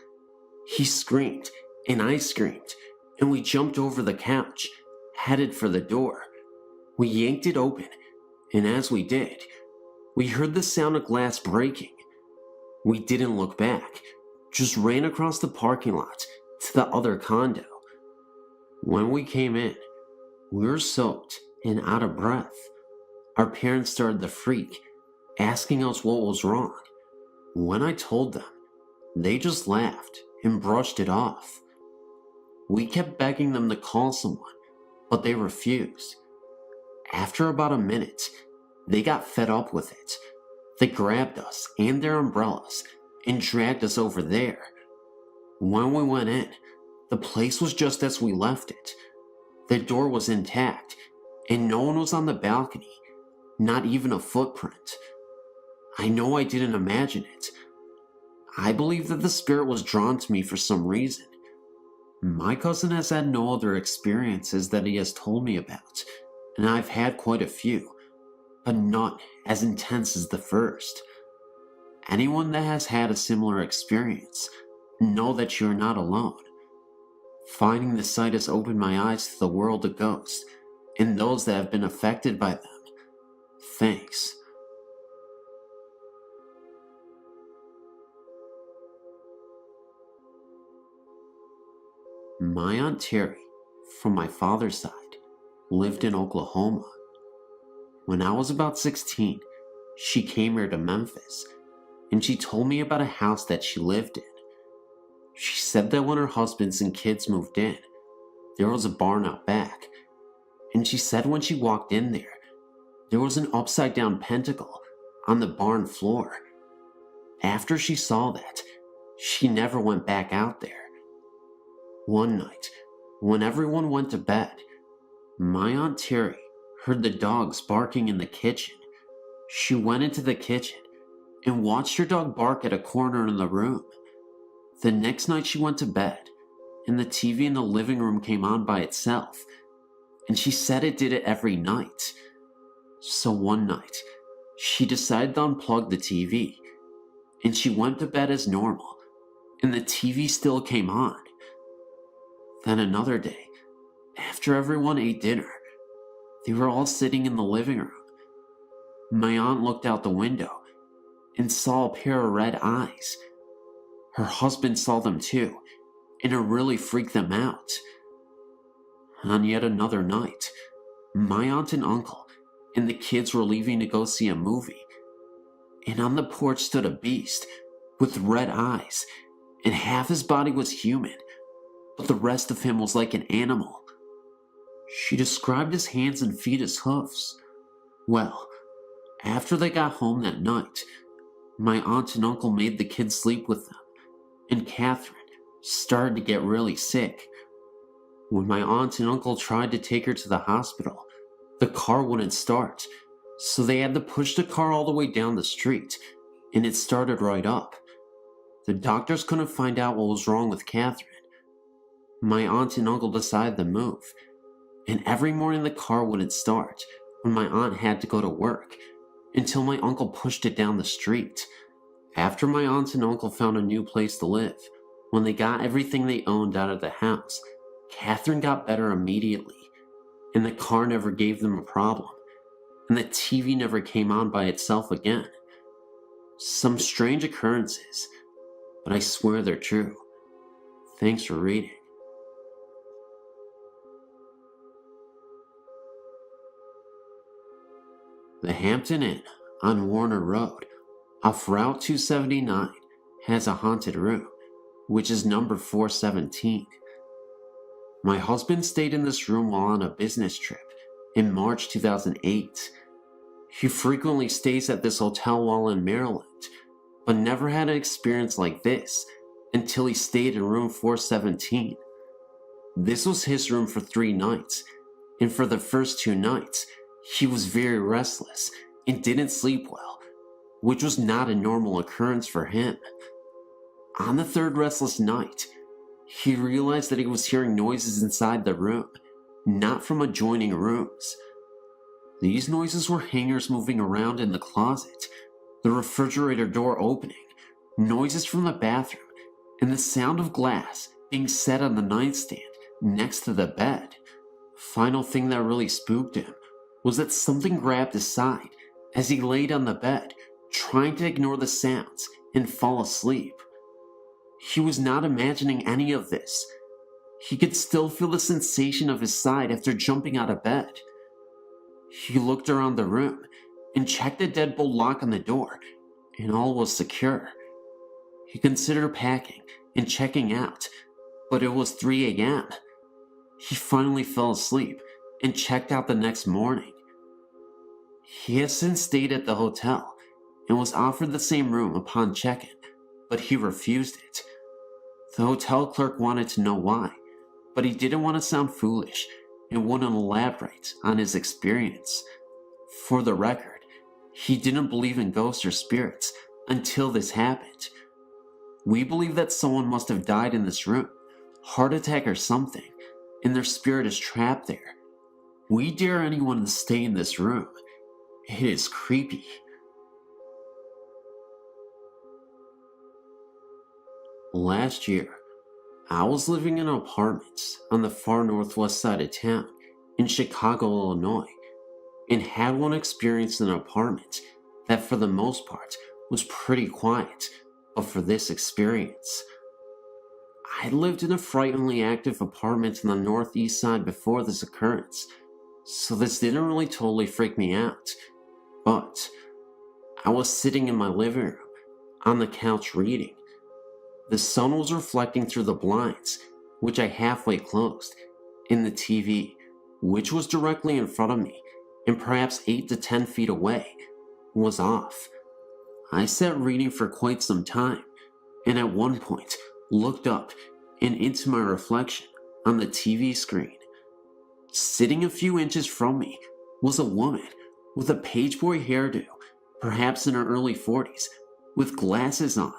[SPEAKER 1] He screamed, and I screamed, and we jumped over the couch, headed for the door. We yanked it open, and as we did, we heard the sound of glass breaking. We didn't look back, just ran across the parking lot to the other condo. When we came in, we were soaked and out of breath. Our parents started to freak, asking us what was wrong. When I told them, they just laughed and brushed it off. We kept begging them to call someone, but they refused. After about a minute, they got fed up with it. They grabbed us and their umbrellas and dragged us over there. When we went in, the place was just as we left it. The door was intact, and no one was on the balcony, not even a footprint. I know I didn't imagine it. I believe that the spirit was drawn to me for some reason. My cousin has had no other experiences that he has told me about, and I've had quite a few, but none as intense as the first. Anyone that has had a similar experience, know that you're not alone. Finding the site has opened my eyes to the world of ghosts and those that have been affected by them. Thanks. My Aunt Terry, from my father's side, lived in Oklahoma. When I was about 16, she came here to Memphis, and she told me about a house that she lived in. She said that when her husbands and kids moved in, there was a barn out back, and she said when she walked in there was an upside-down pentacle on the barn floor. After she saw that, she never went back out there. One night, when everyone went to bed, my Aunt Terry heard the dogs barking in the kitchen. She went into the kitchen and watched her dog bark at a corner in the room. The next night she went to bed, and the TV in the living room came on by itself, and she said it did it every night. So one night, she decided to unplug the TV, and she went to bed as normal, and the TV still came on. Then another day, after everyone ate dinner, they were all sitting in the living room. My aunt looked out the window and saw a pair of red eyes. Her husband saw them too, and it really freaked them out. On yet another night, my aunt and uncle and the kids were leaving to go see a movie, and on the porch stood a beast with red eyes, and half his body was human, but the rest of him was like an animal. She described his hands and feet as hoofs. Well, after they got home that night, my aunt and uncle made the kids sleep with them, and Catherine started to get really sick. When my aunt and uncle tried to take her to the hospital, the car wouldn't start, so they had to push the car all the way down the street, and it started right up. The doctors couldn't find out what was wrong with Catherine. My aunt and uncle decided to move, and every morning the car wouldn't start when my aunt had to go to work, until my uncle pushed it down the street. After my aunt and uncle found a new place to live, when they got everything they owned out of the house, Catherine got better immediately, and the car never gave them a problem, and the TV never came on by itself again. Some strange occurrences, but I swear they're true. Thanks for reading. The Hampton Inn on Warner Road, off Route 279, has a haunted room, which is number 417. My husband stayed in this room while on a business trip in March 2008. He frequently stays at this hotel while in Maryland, but never had an experience like this until he stayed in room 417. This was his room for 3 nights, and for the first 2 nights, he was very restless and didn't sleep well, which was not a normal occurrence for him. On the 3rd restless night, he realized that he was hearing noises inside the room, not from adjoining rooms. These noises were hangers moving around in the closet, the refrigerator door opening, noises from the bathroom, and the sound of glass being set on the nightstand next to the bed. Final thing that really spooked him was that something grabbed his side as he laid on the bed, trying to ignore the sounds and fall asleep. He was not imagining any of this. He could still feel the sensation of his side after jumping out of bed. He looked around the room and checked the deadbolt lock on the door, and all was secure. He considered packing and checking out, but it was 3 a.m. He finally fell asleep and checked out the next morning. He has since stayed at the hotel and was offered the same room upon check-in, but he refused it. The hotel clerk wanted to know why, but he didn't want to sound foolish and wouldn't elaborate on his experience. For the record, he didn't believe in ghosts or spirits until this happened. We believe that someone must have died in this room, heart attack or something, and their spirit is trapped there. We dare anyone to stay in this room. It is creepy. Last year, I was living in an apartment on the far northwest side of town in Chicago, Illinois, and had one experience in an apartment that for the most part was pretty quiet, but for this experience. I lived in a frighteningly active apartment on the northeast side before this occurrence, so this didn't really totally freak me out, but I was sitting in my living room on the couch reading. The sun was reflecting through the blinds, which I halfway closed, and the TV, which was directly in front of me and perhaps 8 to 10 feet away, was off. I sat reading for quite some time, and at one point looked up and into my reflection on the TV screen. Sitting a few inches from me was a woman with a pageboy hairdo, perhaps in her early 40s, with glasses on.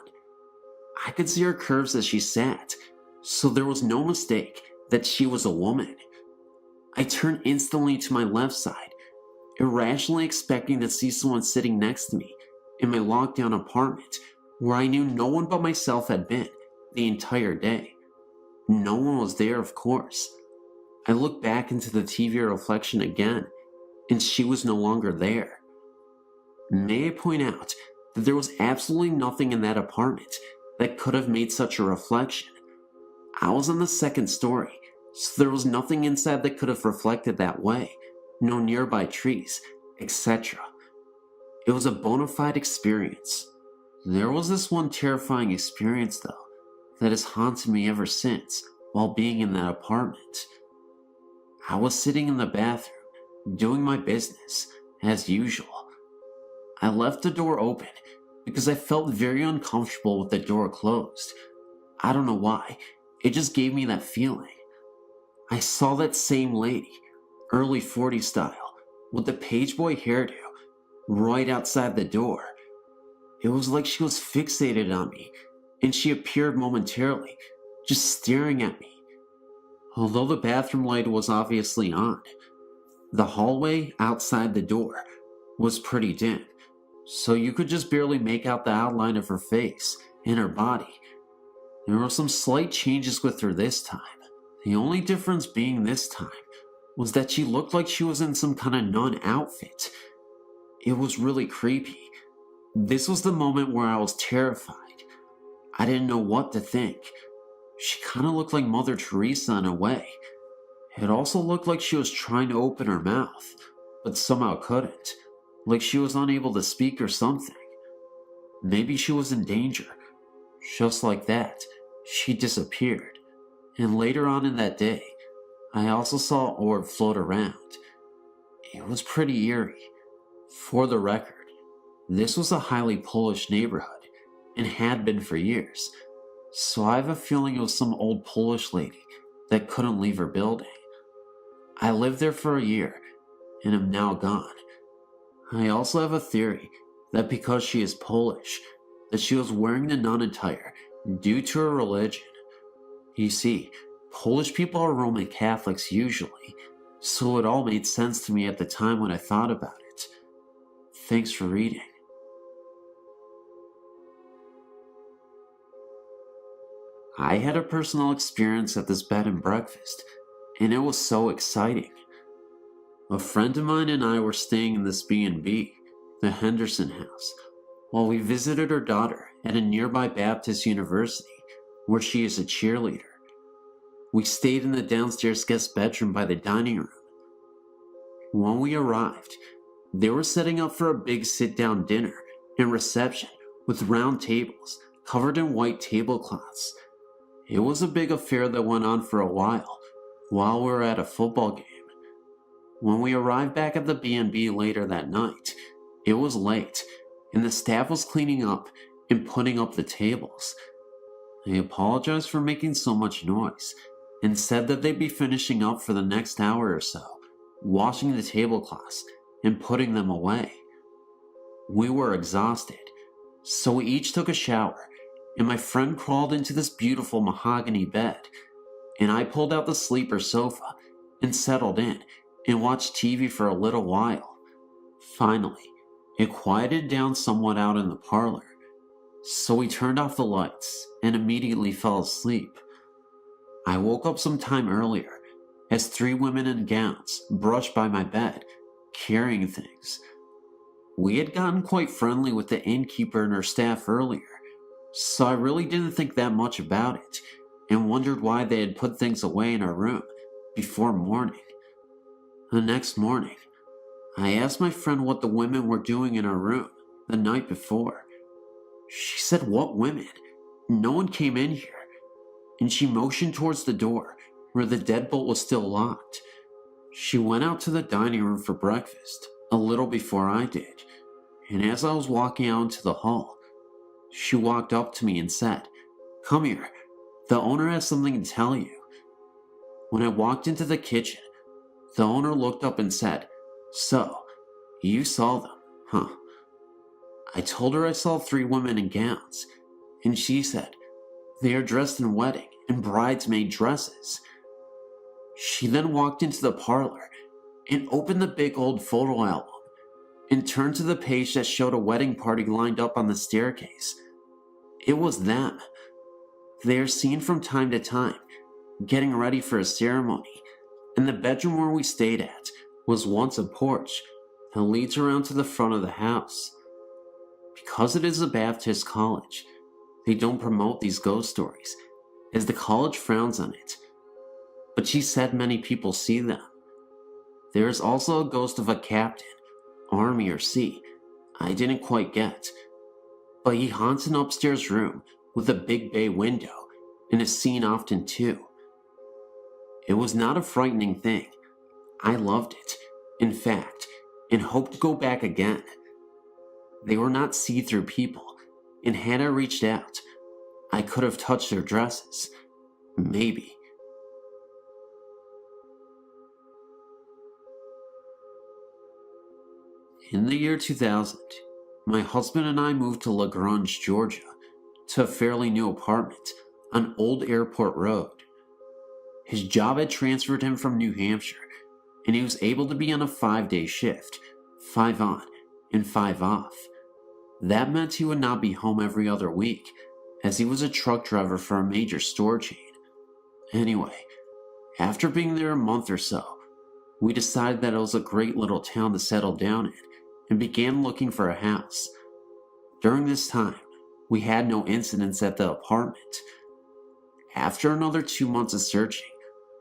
[SPEAKER 1] I could see her curves as she sat, so there was no mistake that she was a woman. I turned instantly to my left side, irrationally expecting to see someone sitting next to me in my lockdown apartment where I knew no one but myself had been the entire day. No one was there, of course. I looked back into the TV reflection again, and she was no longer there. May I point out that there was absolutely nothing in that apartment that could have made such a reflection. I was on the 2nd story, so there was nothing inside that could have reflected that way, no nearby trees, etc. It was a bona fide experience. There was this one terrifying experience, though, that has haunted me ever since while being in that apartment. I was sitting in the bathroom, doing my business, as usual. I left the door open because I felt very uncomfortable with the door closed. I don't know why, it just gave me that feeling. I saw that same lady, early 40s style, with the pageboy hairdo, right outside the door. It was like she was fixated on me, and she appeared momentarily, just staring at me. Although the bathroom light was obviously on, the hallway outside the door was pretty dim, so you could just barely make out the outline of her face and her body. There were some slight changes with her this time. The only difference being this time was that she looked like she was in some kind of nun outfit. It was really creepy. This was the moment where I was terrified. I didn't know what to think. She kind of looked like Mother Teresa in a way. It also looked like she was trying to open her mouth, but somehow couldn't. Like she was unable to speak or something. Maybe she was in danger. Just like that, she disappeared. And later on in that day, I also saw an orb float around. It was pretty eerie. For the record, this was a highly Polish neighborhood and had been for years, so I have a feeling it was some old Polish lady that couldn't leave her building. I lived there for a year and am now gone. I also have a theory that because she is Polish, that she was wearing the nun attire due to her religion. You see, Polish people are Roman Catholics usually, so it all made sense to me at the time when I thought about it. Thanks for reading. I had a personal experience at this bed and breakfast, and it was so exciting. A friend of mine and I were staying in this B&B, the Henderson House, while we visited her daughter at a nearby Baptist university where she is a cheerleader. We stayed in the downstairs guest bedroom by the dining room. When we arrived, they were setting up for a big sit-down dinner and reception with round tables covered in white tablecloths. It was a big affair that went on for a while we were at a football game. When we arrived back at the B&B later that night, it was late and the staff was cleaning up and putting up the tables. I apologized for making so much noise and said that they'd be finishing up for the next hour or so, washing the tablecloths and putting them away. We were exhausted, so we each took a shower, and my friend crawled into this beautiful mahogany bed, and I pulled out the sleeper sofa and settled in and watched TV for a little while. Finally, it quieted down somewhat out in the parlor, so we turned off the lights and immediately fell asleep. I woke up some time earlier as 3 women in gowns brushed by my bed, carrying things. We had gotten quite friendly with the innkeeper and her staff earlier, so I really didn't think that much about it and wondered why they had put things away in our room before morning. The next morning, I asked my friend what the women were doing in our room the night before. She said, "What women? No one came in here," and she motioned towards the door where the deadbolt was still locked. She went out to the dining room for breakfast a little before I did, and as I was walking out into the hall, she walked up to me and said, "Come here, the owner has something to tell you." When I walked into the kitchen, the owner looked up and said, "So, you saw them, huh?" I told her I saw 3 women in gowns, and she said, "They are dressed in wedding and bridesmaid dresses." She then walked into the parlor and opened the big old photo album and turned to the page that showed a wedding party lined up on the staircase. It was them. They are seen from time to time, getting ready for a ceremony, and the bedroom where we stayed at was once a porch that leads around to the front of the house. Because it is a Baptist college, they don't promote these ghost stories, as the college frowns on it. But she said many people see them. There is also a ghost of a captain, Army or Sea, I didn't quite get, but he haunts an upstairs room with a big bay window and is seen often too. It was not a frightening thing. I loved it, in fact, and hoped to go back again. They were not see-through people, and had I reached out, I could have touched their dresses. Maybe. In the year 2000, my husband and I moved to LaGrange, Georgia, to a fairly new apartment on Old Airport Road. His job had transferred him from New Hampshire, and he was able to be on a 5-day shift, 5 on and 5 off. That meant he would not be home every other week, as he was a truck driver for a major store chain. Anyway, after being there a month or so, we decided that it was a great little town to settle down in and began looking for a house. During this time, we had no incidents at the apartment. After another 2 months of searching,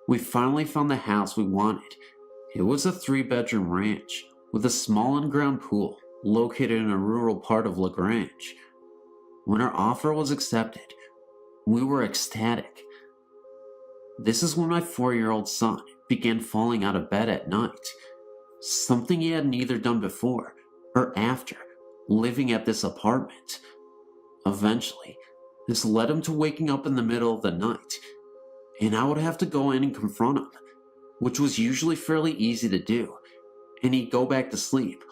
[SPEAKER 1] we finally found the house we wanted. It was a 3-bedroom ranch with a small in-ground pool located in a rural part of LaGrange. When our offer was accepted, We were ecstatic. This is when my 4-year-old son began falling out of bed at night, something he had neither done before or after living at this apartment. Eventually, this led him to waking up in the middle of the night, and I would have to go in and confront him, which was usually fairly easy to do, and he'd go back to sleep,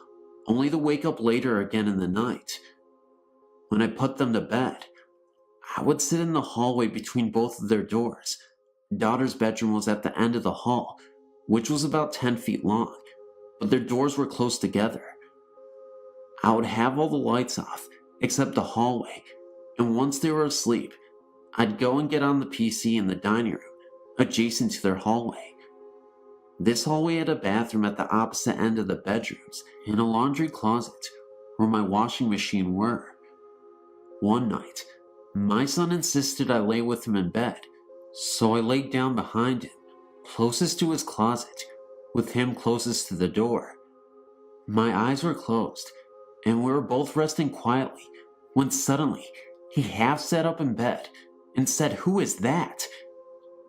[SPEAKER 1] only to wake up later again in the night. When I put them to bed, I would sit in the hallway between both of their doors. Daughter's bedroom was at the end of the hall, which was about 10 feet long, but their doors were close together. I would have all the lights off, except the hallway, and once they were asleep, I'd go and get on the PC in the dining room, adjacent to their hallway. This hallway had a bathroom at the opposite end of the bedrooms and a laundry closet where my washing machine were. One night, my son insisted I lay with him in bed, so I laid down behind him, closest to his closet, with him closest to the door. My eyes were closed, and we were both resting quietly, when suddenly he half sat up in bed and said, "Who is that?"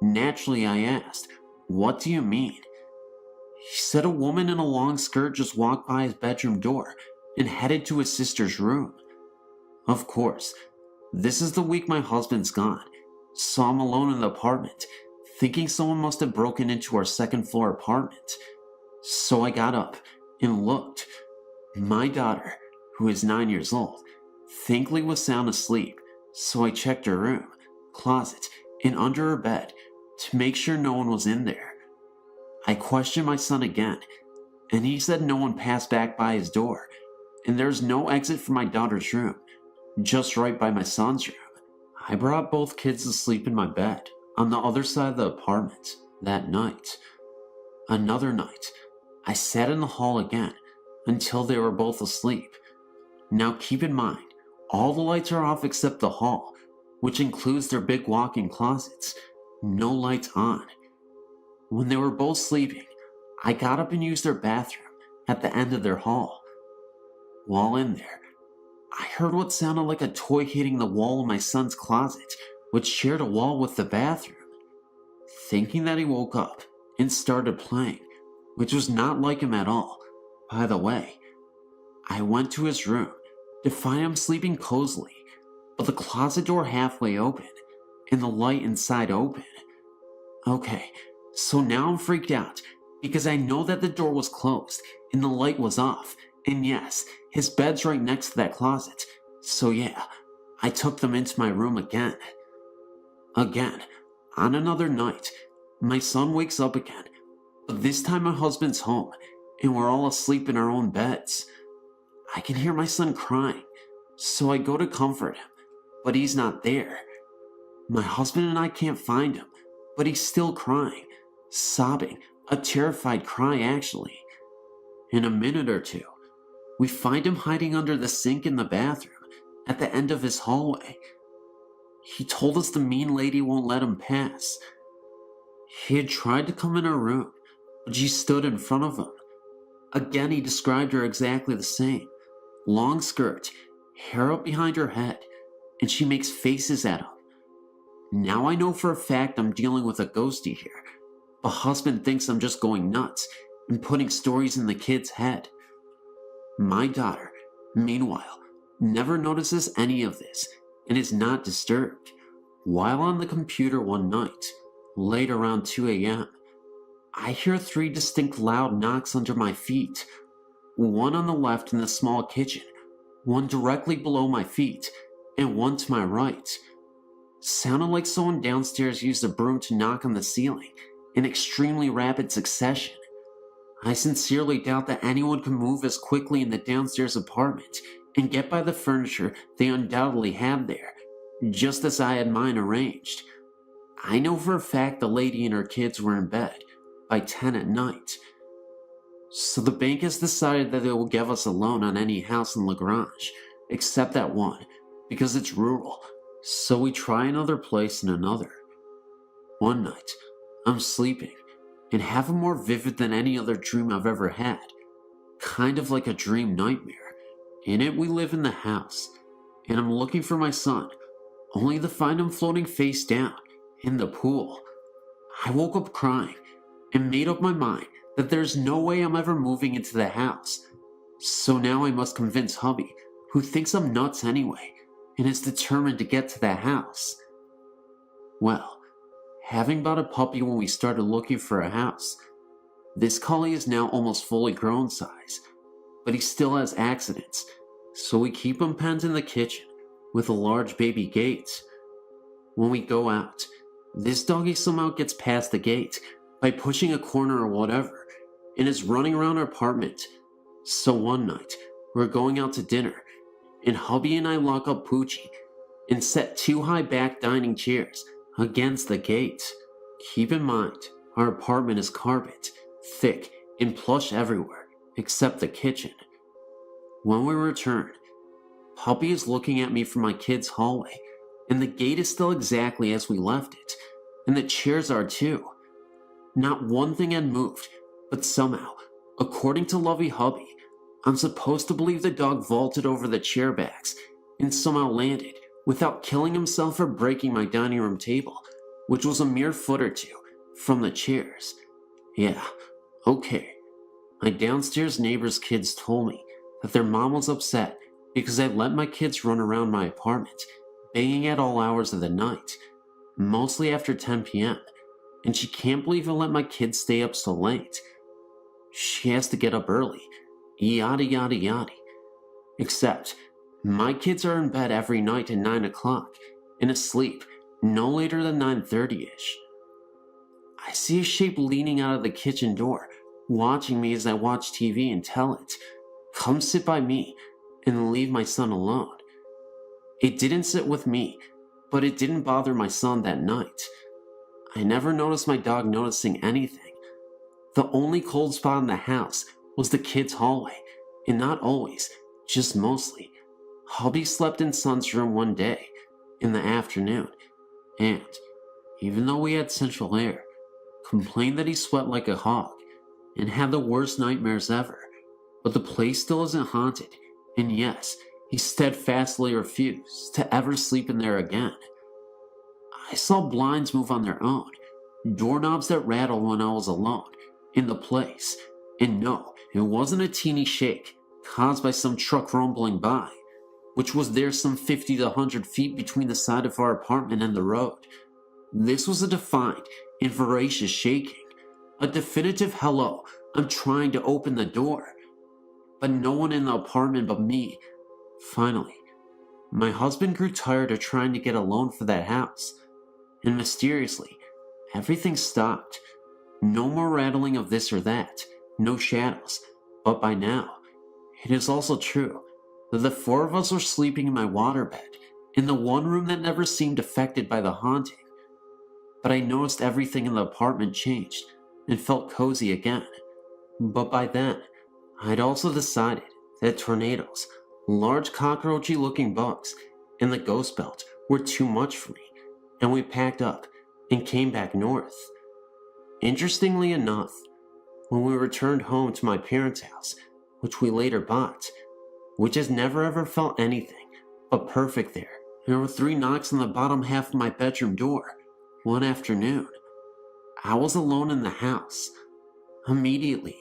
[SPEAKER 1] Naturally, I asked, "What do you mean?" He said a woman in a long skirt just walked by his bedroom door and headed to his sister's room. Of course, this is the week my husband's gone, so I'm alone in the apartment, thinking someone must have broken into our second-floor apartment. So I got up and looked. My daughter, who is 9 years old, thankfully was sound asleep, so I checked her room, closet, and under her bed to make sure no one was in there. I questioned my son again, and he said no one passed back by his door, and there's no exit from my daughter's room, just right by my son's room. I brought both kids to sleep in my bed on the other side of the apartment that night. Another night, I sat in the hall again until they were both asleep. Now keep in mind, all the lights are off except the hall, which includes their big walk-in closets. No lights on. When they were both sleeping, I got up and used their bathroom at the end of their hall. While in there, I heard what sounded like a toy hitting the wall of my son's closet, which shared a wall with the bathroom. Thinking that he woke up and started playing, which was not like him at all, by the way, I went to his room to find him sleeping cozily, but the closet door halfway open and the light inside open. Okay, so now I'm freaked out because I know that the door was closed and the light was off, and yes, his bed's right next to that closet, so yeah, I took them into my room again. Again, on another night, my son wakes up again, but this time my husband's home and we're all asleep in our own beds. I can hear my son crying, so I go to comfort him, but he's not there. My husband and I can't find him, but he's still crying, sobbing, a terrified cry actually. In a minute or two, we find him hiding under the sink in the bathroom at the end of his hallway. He told us the mean lady won't let him pass. He had tried to come in her room, but she stood in front of him. Again, he described her exactly the same. Long skirt, hair up behind her head, and she makes faces at him. Now I know for a fact I'm dealing with a ghostie here, but husband thinks I'm just going nuts and putting stories in the kid's head. My daughter, meanwhile, never notices any of this and is not disturbed. While on the computer one night, late around 2 a.m., I hear 3 distinct loud knocks under my feet. One on the left in the small kitchen, one directly below my feet, and one to my right. Sounded like someone downstairs used a broom to knock on the ceiling in extremely rapid succession. I sincerely doubt that anyone can move as quickly in the downstairs apartment and get by the furniture they undoubtedly have there, just as I had mine arranged. I know for a fact the lady and her kids were in bed by 10 at night. So the bank has decided that they will give us a loan on any house in Lagrange, except that one, because it's rural, so we try another place and another. One night, I'm sleeping, and have a more vivid than any other dream I've ever had. Kind of like a dream nightmare. In it, we live in the house, and I'm looking for my son, only to find him floating face down in the pool. I woke up crying and made up my mind that there's no way I'm ever moving into the house. So now I must convince hubby, who thinks I'm nuts anyway, and is determined to get to that house. Well, having bought a puppy when we started looking for a house, this collie is now almost fully grown size, but he still has accidents, so we keep him penned in the kitchen with a large baby gate. When we go out, this doggy somehow gets past the gate by pushing a corner or whatever, and is running around our apartment. So one night, we're going out to dinner, and hubby and I lock up Poochie and set 2 high back dining chairs against the gate. Keep in mind, our apartment is carpet, thick and plush everywhere except the kitchen. When we return, Puppy is looking at me from my kids' hallway, and the gate is still exactly as we left it, and the chairs are too. Not one thing had moved, but somehow, according to Lovey Hubby, I'm supposed to believe the dog vaulted over the chair backs and somehow landed without killing himself or breaking my dining room table, which was a mere foot or two from the chairs. Yeah, okay. My downstairs neighbor's kids told me that their mom was upset because I let my kids run around my apartment, banging at all hours of the night, mostly after 10 p.m., and she can't believe I let my kids stay up so late. She has to get up early, yada yada yada. Except, my kids are in bed every night at 9 o'clock, and asleep no later than 9:30ish. I see a shape leaning out of the kitchen door, watching me as I watch TV and tell it, "Come sit by me and leave my son alone." It didn't sit with me, but it didn't bother my son that night. I never noticed my dog noticing anything. The only cold spot in the house was the kids' hallway, and not always, just mostly. Hubby slept in son's room one day, in the afternoon, and, even though we had central air, complained that he sweat like a hog, and had the worst nightmares ever. But the place still isn't haunted, and yes, he steadfastly refused to ever sleep in there again. I saw blinds move on their own, doorknobs that rattled when I was alone in the place, and no, it wasn't a teeny shake caused by some truck rumbling by, which was there some 50 to 100 feet between the side of our apartment and the road. This was a defined and voracious shaking, a definitive hello, I'm trying to open the door, but no one in the apartment but me. Finally, my husband grew tired of trying to get a loan for that house, and mysteriously, everything stopped. No more rattling of this or that, no shadows, but by now, it is also true that the 4 of us were sleeping in my waterbed, in the one room that never seemed affected by the haunting. But I noticed everything in the apartment changed and felt cozy again. But by then, I'd also decided that tornadoes, large cockroachy looking bugs, and the ghost belt were too much for me, and we packed up and came back north. Interestingly enough, when we returned home to my parents' house, which we later bought, which has never ever felt anything but perfect there were 3 knocks on the bottom half of my bedroom door one afternoon. I was alone in the house. Immediately,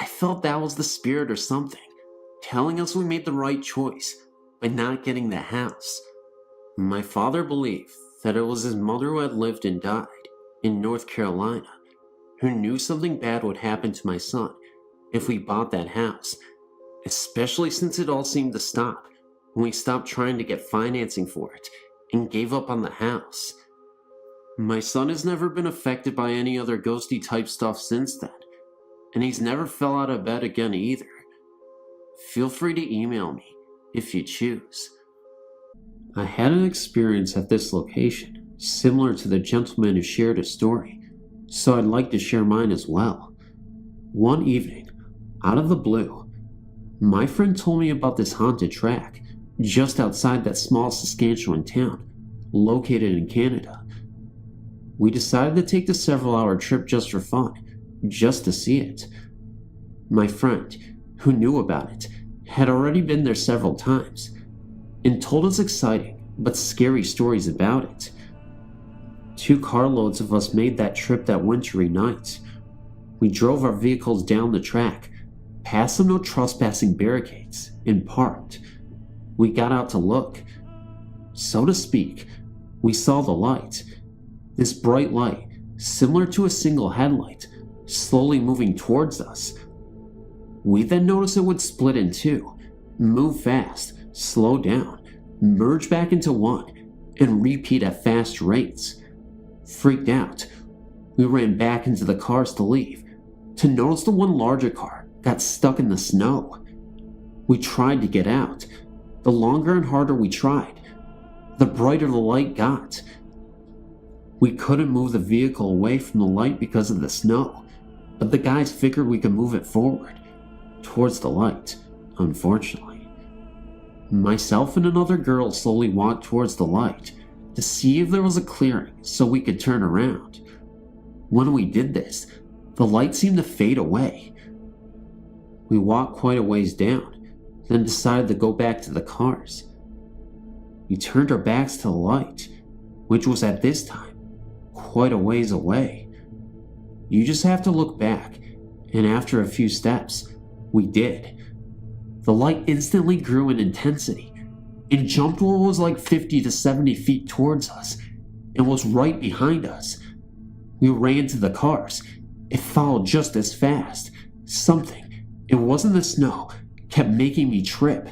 [SPEAKER 1] I felt that was the spirit or something, telling us we made the right choice by not getting the house. My father believed that it was his mother who had lived and died in North Carolina, who knew something bad would happen to my son if we bought that house, especially since it all seemed to stop when we stopped trying to get financing for it and gave up on the house. My son has never been affected by any other ghosty type stuff since then, and he's never fell out of bed again either. Feel free to email me if you choose. I had an experience at this location similar to the gentleman who shared his story, so I'd like to share mine as well. One evening, out of the blue, my friend told me about this haunted track just outside that small Saskatchewan town located in Canada. We decided to take the several-hour trip just for fun, just to see it. My friend, who knew about it, had already been there several times, and told us exciting but scary stories about it. 2 carloads of us made that trip that wintry night. We drove our vehicles down the track, past some no trespassing barricades, and parked. We got out to look. So to speak, we saw the light. This bright light, similar to a single headlight, slowly moving towards us. We then noticed it would split in 2, move fast, slow down, merge back into one, and repeat at fast rates. Freaked out, we ran back into the cars to leave, to notice the one larger car got stuck in the snow. We tried to get out. The longer and harder we tried, the brighter the light got. We couldn't move the vehicle away from the light because of the snow, but the guys figured we could move it forward, towards the light, unfortunately. Myself and another girl slowly walked towards the light to see if there was a clearing so we could turn around. When we did this, the light seemed to fade away. We walked quite a ways down, then decided to go back to the cars. We turned our backs to the light, which was at this time quite a ways away. You just have to look back, and after a few steps, we did. The light instantly grew in intensity and jumped what was like 50 to 70 feet towards us and was right behind us. We ran to the cars. It followed just as fast. Something, it wasn't the snow, kept making me trip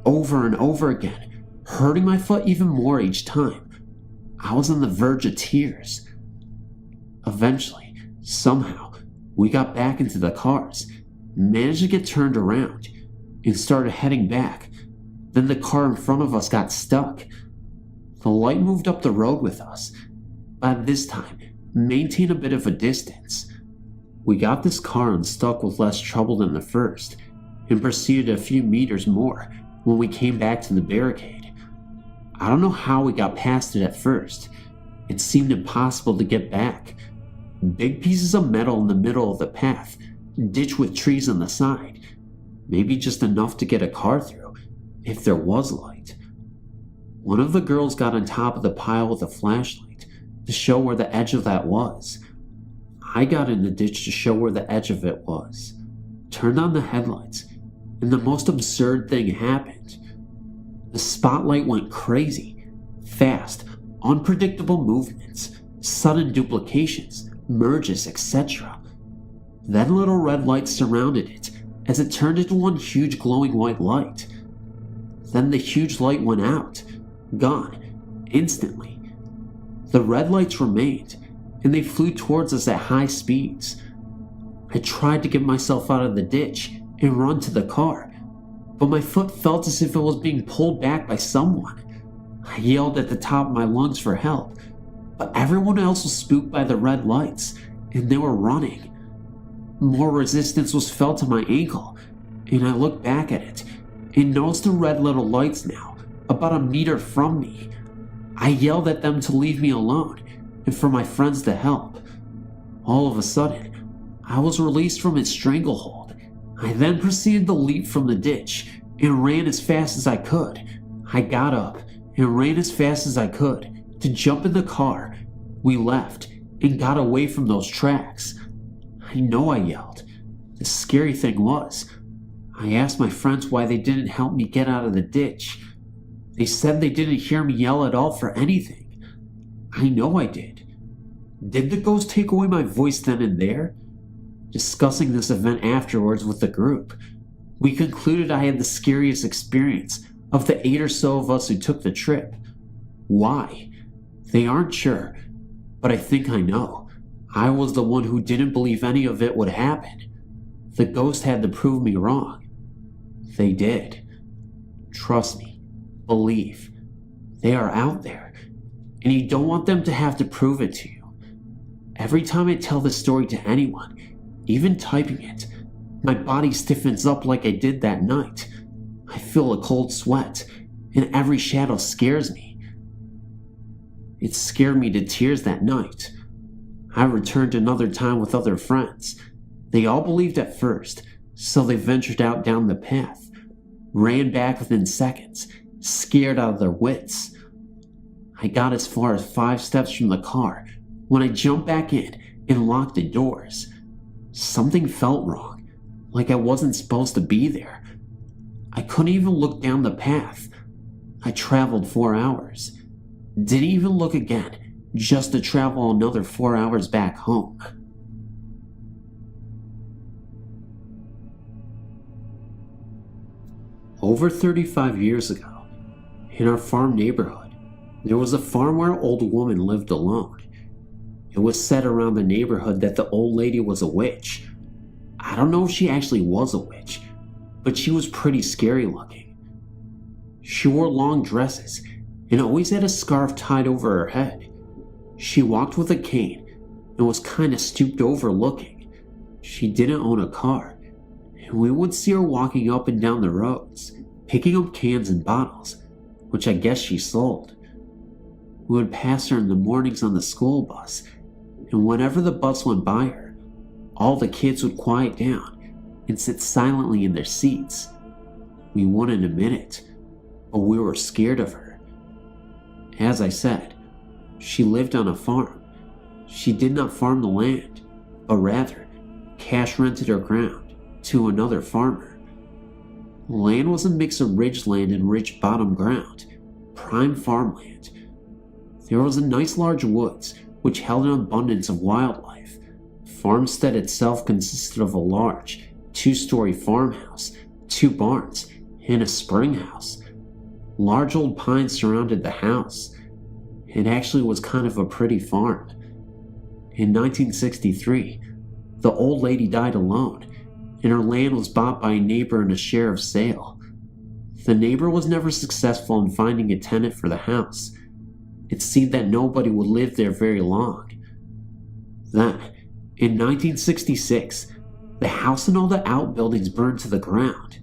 [SPEAKER 1] over and over again, hurting my foot even more each time. I was on the verge of tears. Eventually, somehow, we got back into the cars, managed to get turned around, and started heading back. Then the car in front of us got stuck. The light moved up the road with us, but this time, maintained a bit of a distance. We got this car unstuck with less trouble than the first, and proceeded a few meters more when we came back to the barricade. I don't know how we got past it at first. It seemed impossible to get back. Big pieces of metal in the middle of the path, ditch with trees on the side. Maybe just enough to get a car through, if there was light. One of the girls got on top of the pile with a flashlight to show where the edge of that was. I got in the ditch to show where the edge of it was, turned on the headlights, and the most absurd thing happened. The spotlight went crazy, fast, unpredictable movements, sudden duplications, merges, etc. Then little red lights surrounded it as it turned into one huge glowing white light. Then the huge light went out, gone, instantly. The red lights remained, and they flew towards us at high speeds. I tried to get myself out of the ditch and run to the car, but my foot felt as if it was being pulled back by someone. I yelled at the top of my lungs for help, but everyone else was spooked by the red lights, and they were running. More resistance was felt to my ankle, and I looked back at it and noticed the red little lights now, about a meter from me. I yelled at them to leave me alone, and for my friends to help. All of a sudden, I was released from its stranglehold. I then proceeded to leap from the ditch and ran as fast as I could. I got up and ran as fast as I could to jump in the car. We left and got away from those tracks. I know I yelled. The scary thing was, I asked my friends why they didn't help me get out of the ditch. They said they didn't hear me yell at all for anything. I know I did. Did the ghost take away my voice then and there? Discussing this event afterwards with the group, we concluded I had the scariest experience of the 8 or so of us who took the trip. Why? They aren't sure, but I think I know. I was the one who didn't believe any of it would happen. The ghost had to prove me wrong. They did. Trust me. Believe. They are out there, and you don't want them to have to prove it to you. Every time I tell this story to anyone, even typing it, my body stiffens up like I did that night. I feel a cold sweat, and every shadow scares me. It scared me to tears that night. I returned another time with other friends. They all believed at first, so they ventured out down the path, ran back within seconds, scared out of their wits. I got as far as 5 steps from the car when I jumped back in and locked the doors. Something felt wrong, like I wasn't supposed to be there. I couldn't even look down the path. I traveled 4 hours. Didn't even look again, just to travel another 4 hours back home. Over 35 years ago, in our farm neighborhood, there was a farm where an old woman lived alone. It was said around the neighborhood that the old lady was a witch. I don't know if she actually was a witch, but she was pretty scary looking. She wore long dresses and always had a scarf tied over her head. She walked with a cane and was kinda stooped over looking. She didn't own a car, and we would see her walking up and down the roads, picking up cans and bottles, which I guess she sold. We would pass her in the mornings on the school bus, and whenever the bus went by her, all the kids would quiet down and sit silently in their seats. We wouldn't admit it, but we were scared of her. As I said, she lived on a farm. She did not farm the land, but rather cash rented her ground to another farmer. The land was a mix of ridgeland and rich bottom ground, prime farmland. There was a nice large woods which held an abundance of wildlife. Farmstead itself consisted of a large 2-story farmhouse, 2 barns, and a spring house. Large old pines surrounded the house. It actually was kind of a pretty farm. In 1963, the old lady died alone, and her land was bought by a neighbor in a share of sale. The neighbor was never successful in finding a tenant for the house. It seemed that nobody would live there very long. Then, in 1966, the house and all the outbuildings burned to the ground.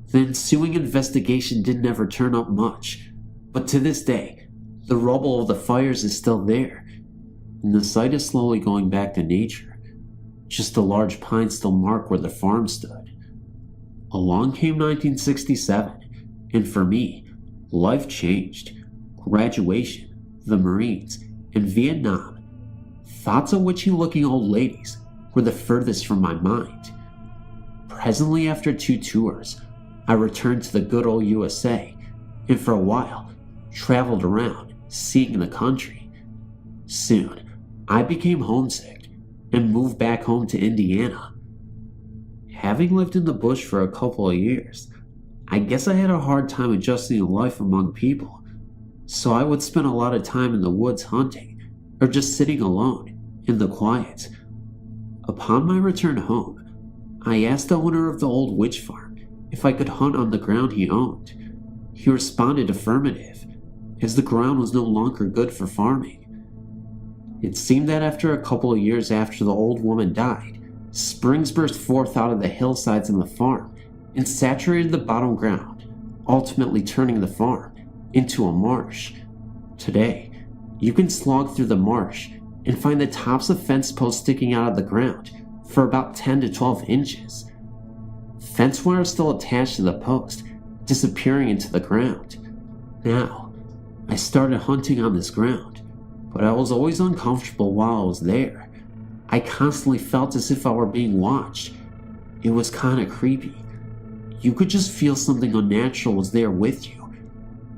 [SPEAKER 1] The ensuing investigation didn't ever turn up much, but to this day, the rubble of the fires is still there, and the site is slowly going back to nature. Just a large pine still mark where the farm stood. Along came 1967, and for me, life changed. Graduation, the Marines, and Vietnam. Thoughts of witchy-looking old ladies were the furthest from my mind. Presently, after 2 tours, I returned to the good old USA, and for a while, traveled around, seeing the country. Soon, I became homesick and moved back home to Indiana. Having lived in the bush for a couple of years, I guess I had a hard time adjusting to life among people, so I would spend a lot of time in the woods hunting, or just sitting alone, in the quiet. Upon my return home, I asked the owner of the old witch farm if I could hunt on the ground he owned. He responded affirmative, as the ground was no longer good for farming. It seemed that after a couple of years after the old woman died, springs burst forth out of the hillsides on the farm and saturated the bottom ground, ultimately turning the farm into a marsh. Today, you can slog through the marsh and find the tops of fence posts sticking out of the ground for about 10 to 12 inches. Fence wire is still attached to the post, disappearing into the ground. Now, I started hunting on this ground, but I was always uncomfortable while I was there. I constantly felt as if I were being watched. It was kinda creepy. You could just feel something unnatural was there with you.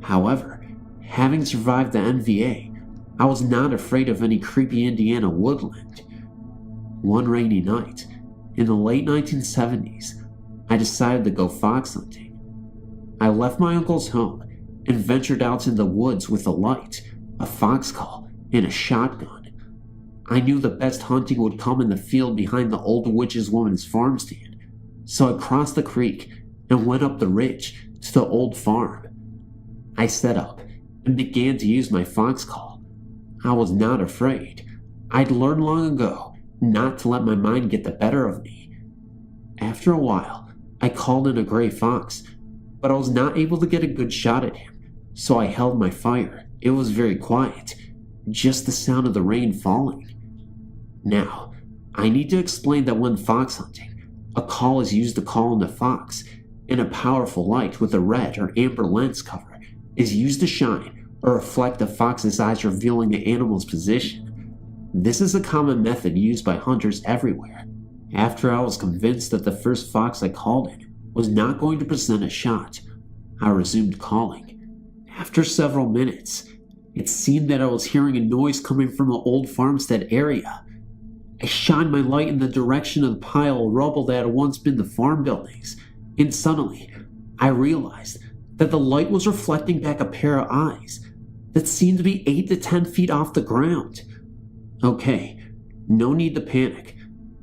[SPEAKER 1] However, having survived the NVA, I was not afraid of any creepy Indiana woodland. One rainy night, in the late 1970s, I decided to go fox hunting. I left my uncle's home and ventured out in the woods with a light, a fox call, and a shotgun. I knew the best hunting would come in the field behind the old witch's woman's farm stand, so I crossed the creek and went up the ridge to the old farm. I set up and began to use my fox call. I was not afraid. I'd learned long ago not to let my mind get the better of me. After a while, I called in a gray fox, but I was not able to get a good shot at him, so I held my fire. It was very quiet, just the sound of the rain falling. Now, I need to explain that when fox hunting, a call is used to call in the fox, and a powerful light with a red or amber lens cover is used to shine or reflect the fox's eyes, revealing the animal's position. This is a common method used by hunters everywhere. After I was convinced that the first fox I called in was not going to present a shot, I resumed calling. After several minutes, it seemed that I was hearing a noise coming from the old farmstead area. I shined my light in the direction of the pile of rubble that had once been the farm buildings, and suddenly I realized that the light was reflecting back a pair of eyes that seemed to be 8 to 10 feet off the ground. Okay, no need to panic.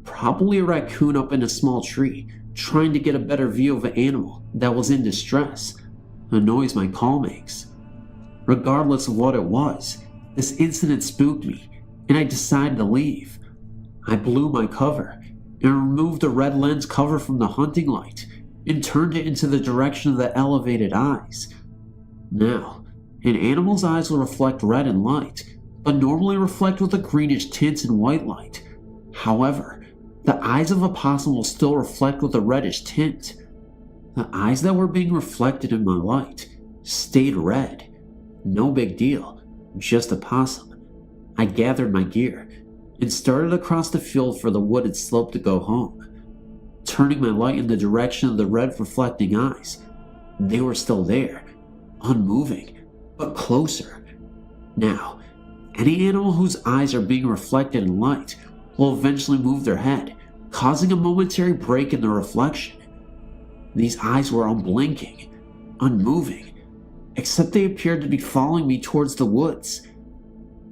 [SPEAKER 1] Probably a raccoon up in a small tree, trying to get a better view of an animal that was in distress, a noise my call makes. Regardless of what it was, this incident spooked me, and I decided to leave. I blew my cover and removed the red lens cover from the hunting light and turned it into the direction of the elevated eyes. Now, an animal's eyes will reflect red in light, but normally reflect with a greenish tint in white light. However, the eyes of a possum will still reflect with a reddish tint. The eyes that were being reflected in my light stayed red. No big deal, just a possum. I gathered my gear and started across the field for the wooded slope to go home. Turning my light in the direction of the red reflecting eyes, they were still there, unmoving, but closer. Now, any animal whose eyes are being reflected in light will eventually move their head, causing a momentary break in the reflection. These eyes were unblinking, unmoving, except they appeared to be following me towards the woods.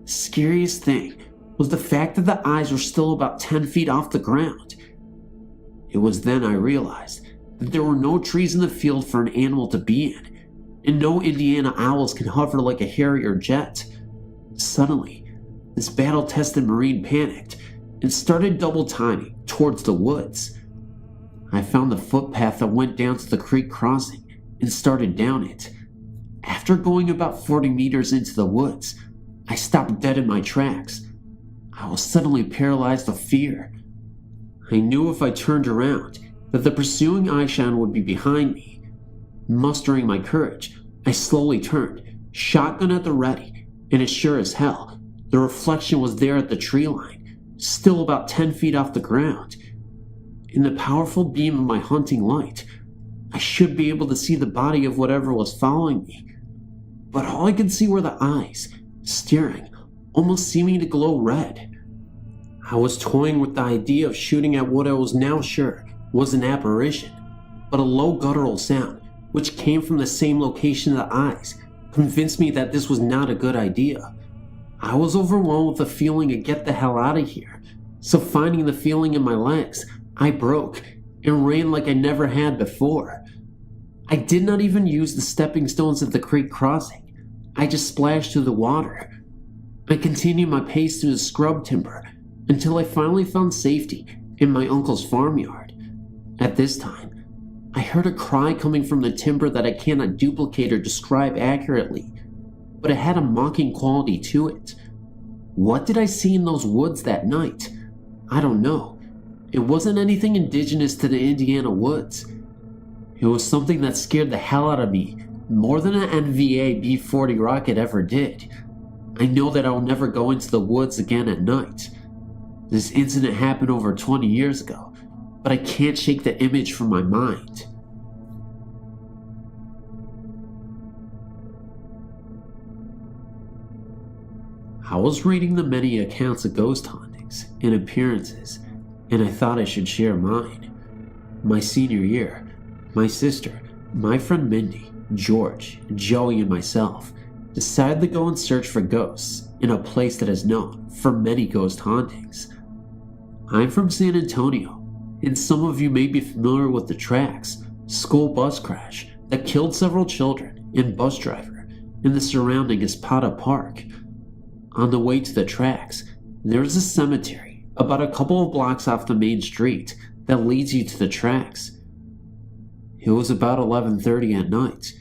[SPEAKER 1] Scariest thing was the fact that the eyes were still about 10 feet off the ground. It was then I realized that there were no trees in the field for an animal to be in, and no Indiana owls can hover like a Harrier jet. Suddenly, this battle-tested Marine panicked and started double timing towards the woods. I found the footpath that went down to the creek crossing and started down it. After going about 40 meters into the woods, I stopped dead in my tracks. I was suddenly paralyzed with fear. I knew if I turned around that the pursuing eyeshine would be behind me. Mustering my courage, I slowly turned, shotgun at the ready, and as sure as hell, the reflection was there at the tree line, still about 10 feet off the ground. In the powerful beam of my hunting light, I should be able to see the body of whatever was following me, but all I could see were the eyes, staring, almost seeming to glow red. I was toying with the idea of shooting at what I was now sure was an apparition, but a low guttural sound, which came from the same location of the eyes, convinced me that this was not a good idea. I was overwhelmed with the feeling to get the hell out of here, so finding the feeling in my legs, I broke and ran like I never had before. I did not even use the stepping stones at the creek crossing. I just splashed through the water. I continued my pace through the scrub timber until I finally found safety in my uncle's farmyard. At this time, I heard a cry coming from the timber that I cannot duplicate or describe accurately, but it had a mocking quality to it. What did I see in those woods that night? I don't know. It wasn't anything indigenous to the Indiana woods. It was something that scared the hell out of me more than an NVA B-40 rocket ever did. I know that I will never go into the woods again at night. This incident happened over 20 years ago, but I can't shake the image from my mind. I was reading the many accounts of ghost hauntings and appearances, and I thought I should share mine. My senior year, my sister, my friend Mindy, George, Joey, and myself decided to go and search for ghosts in a place that is known for many ghost hauntings. I'm from San Antonio, and some of you may be familiar with the tracks school bus crash that killed several children and bus driver in the surrounding Espada Park. On the way to the tracks, there is a cemetery about a couple of blocks off the main street that leads you to the tracks. It was about 11:30 at night,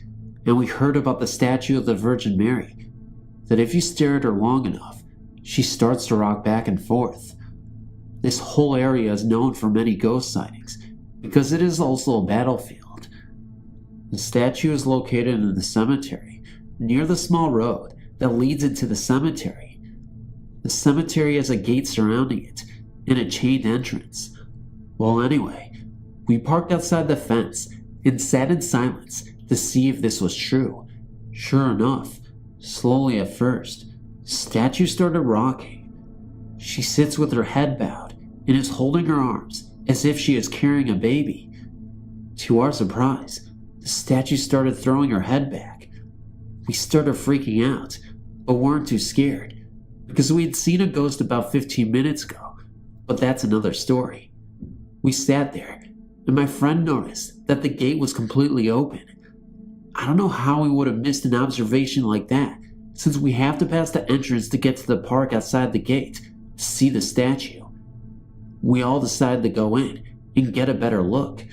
[SPEAKER 1] and we heard about the statue of the Virgin Mary, that if you stare at her long enough, she starts to rock back and forth. This whole area is known for many ghost sightings because it is also a battlefield. The statue is located in the cemetery near the small road that leads into the cemetery. The cemetery has a gate surrounding it and a chained entrance. Well, anyway, we parked outside the fence and sat in silence to see if this was true. Sure enough, slowly at first, the statue started rocking. She sits with her head bowed and is holding her arms as if she is carrying a baby. To our surprise, the statue started throwing her head back. We started freaking out, but weren't too scared, because we had seen a ghost about 15 minutes ago, but that's another story. We sat there, and my friend noticed that the gate was completely open. I don't know how we would have missed an observation like that, since we have to pass the entrance to get to the park outside the gate to see the statue. We all decided to go in and get a better look.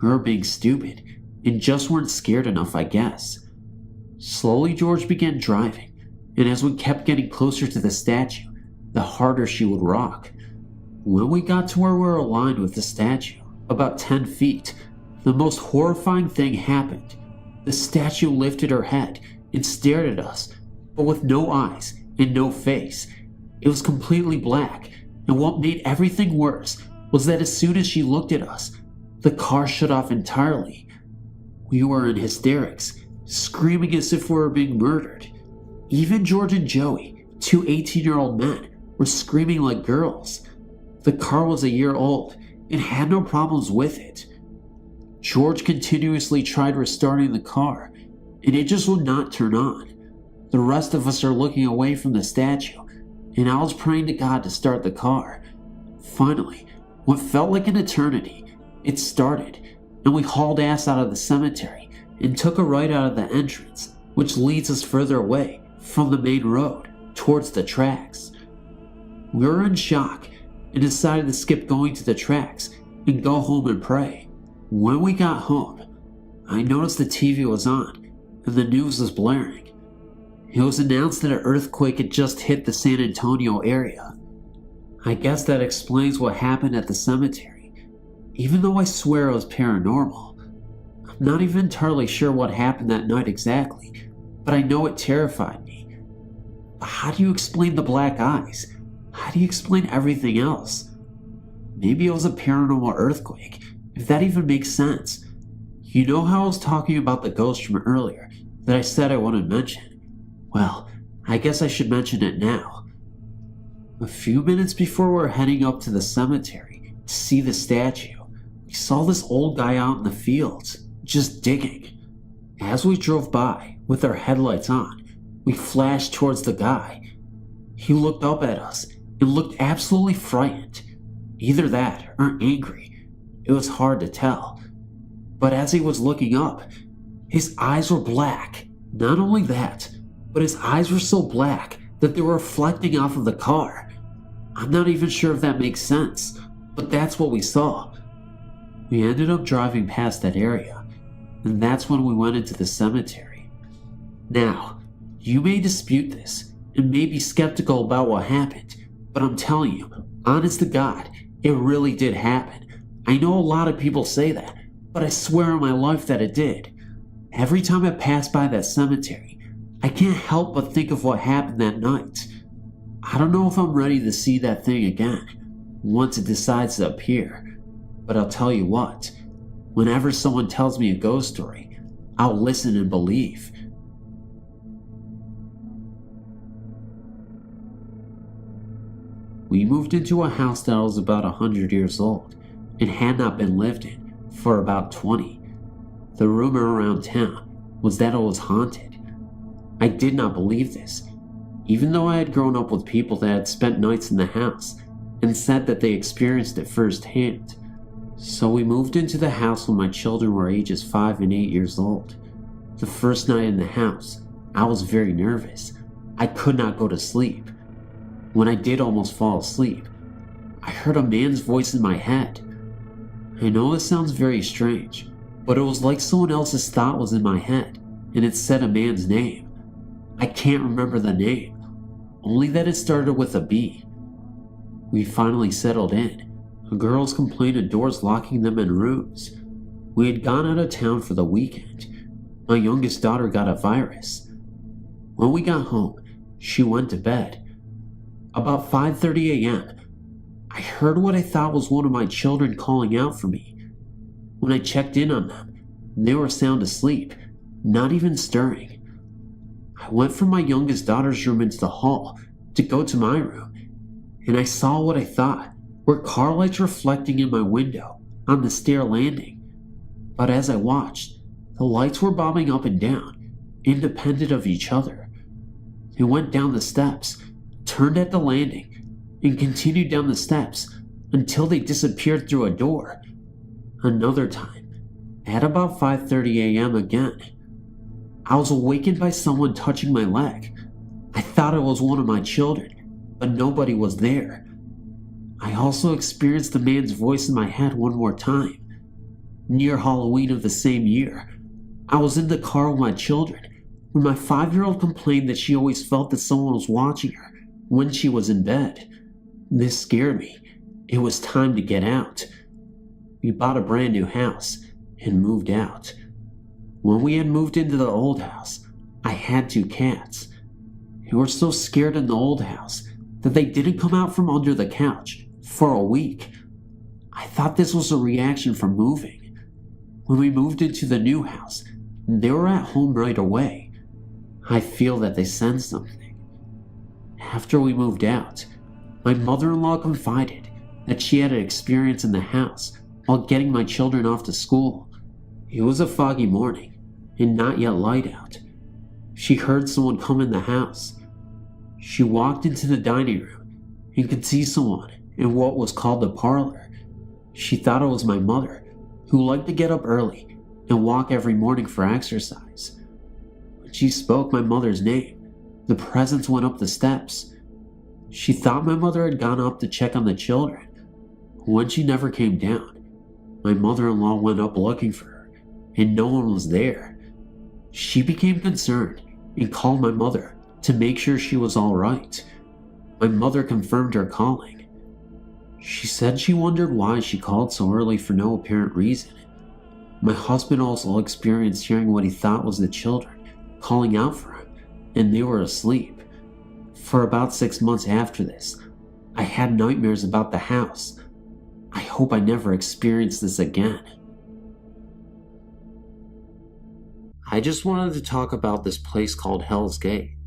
[SPEAKER 1] We were being stupid and just weren't scared enough, I guess. Slowly, George began driving, and as we kept getting closer to the statue, the harder she would rock. When we got to where we were aligned with the statue, about 10 feet, the most horrifying thing happened. The statue lifted her head and stared at us, but with no eyes and no face. It was completely black, and what made everything worse was that as soon as she looked at us, the car shut off entirely. We were in hysterics, screaming as if we were being murdered. Even George and Joey, two 18-year-old men, were screaming like girls. The car was a year old and had no problems with it. George continuously tried restarting the car, and it just would not turn on. The rest of us are looking away from the statue, and I was praying to God to start the car. Finally, what felt like an eternity, it started, and we hauled ass out of the cemetery and took a right out of the entrance, which leads us further away from the main road towards the tracks. We were in shock and decided to skip going to the tracks and go home and pray. When we got home, I noticed the TV was on and the news was blaring. It was announced that an earthquake had just hit the San Antonio area. I guess that explains what happened at the cemetery, even though I swear it was paranormal. I'm not even entirely sure what happened that night exactly, but I know it terrified me. But how do you explain the black eyes? How do you explain everything else? Maybe it was a paranormal earthquake, if that even makes sense. You know how I was talking about the ghost from earlier that I said I wouldn't mention? Well, I guess I should mention it now. A few minutes before we were heading up to the cemetery to see the statue, we saw this old guy out in the fields, just digging. As we drove by with our headlights on, we flashed towards the guy. He looked up at us and looked absolutely frightened. Either that or angry. It was hard to tell. But as he was looking up, his eyes were black. Not only that, but his eyes were so black that they were reflecting off of the car. I'm not even sure if that makes sense, but that's what we saw. We ended up driving past that area, and that's when we went into the cemetery. Now, you may dispute this and may be skeptical about what happened, but I'm telling you, honest to God, it really did happen. I know a lot of people say that, but I swear on my life that it did. Every time I pass by that cemetery, I can't help but think of what happened that night. I don't know if I'm ready to see that thing again, once it decides to appear. But I'll tell you what, whenever someone tells me a ghost story, I'll listen and believe. We moved into a house that was about 100 years old and had not been lived in for about 20. The rumor around town was that it was haunted. I did not believe this, even though I had grown up with people that had spent nights in the house and said that they experienced it firsthand. So we moved into the house when my children were ages 5 and 8 years old. The first night in the house, I was very nervous. I could not go to sleep. When I did almost fall asleep, I heard a man's voice in my head. I know this sounds very strange, but it was like someone else's thought was in my head, and it said a man's name. I can't remember the name, only that it started with a B. We finally settled in. The girls complained of doors locking them in rooms. We had gone out of town for the weekend. My youngest daughter got a virus. When we got home, she went to bed. About 5:30 a.m., I heard what I thought was one of my children calling out for me. When I checked in on them, they were sound asleep, not even stirring. I went from my youngest daughter's room into the hall to go to my room, and I saw what I thought were car lights reflecting in my window on the stair landing. But as I watched, the lights were bobbing up and down, independent of each other. They went down the steps, turned at the landing, and continued down the steps until they disappeared through a door. Another time, at about 5:30 a.m. again, I was awakened by someone touching my leg. I thought it was one of my children, but nobody was there. I also experienced the man's voice in my head one more time. Near Halloween of the same year, I was in the car with my children when my 5-year-old complained that she always felt that someone was watching her when she was in bed. This scared me. It was time to get out. We bought a brand new house and moved out. When we had moved into the old house, I had 2 cats. They were so scared in the old house that they didn't come out from under the couch for a week. I thought this was a reaction from moving. When we moved into the new house, they were at home right away. I feel that they sensed something. After we moved out, my mother-in-law confided that she had an experience in the house while getting my children off to school. It was a foggy morning and not yet light out. She heard someone come in the house. She walked into the dining room and could see someone in what was called the parlor. She thought it was my mother, who liked to get up early and walk every morning for exercise. When she spoke my mother's name, the presence went up the steps. She thought my mother had gone up to check on the children. When she never came down, my mother-in-law went up looking for her, and no one was there. She became concerned and called my mother to make sure she was all right. My mother confirmed her calling. She said she wondered why she called so early for no apparent reason. My husband also experienced hearing what he thought was the children calling out for him, and they were asleep. For about 6 months after this, I had nightmares about the house. I hope I never experience this again. I just wanted to talk about this place called Hell's Gate.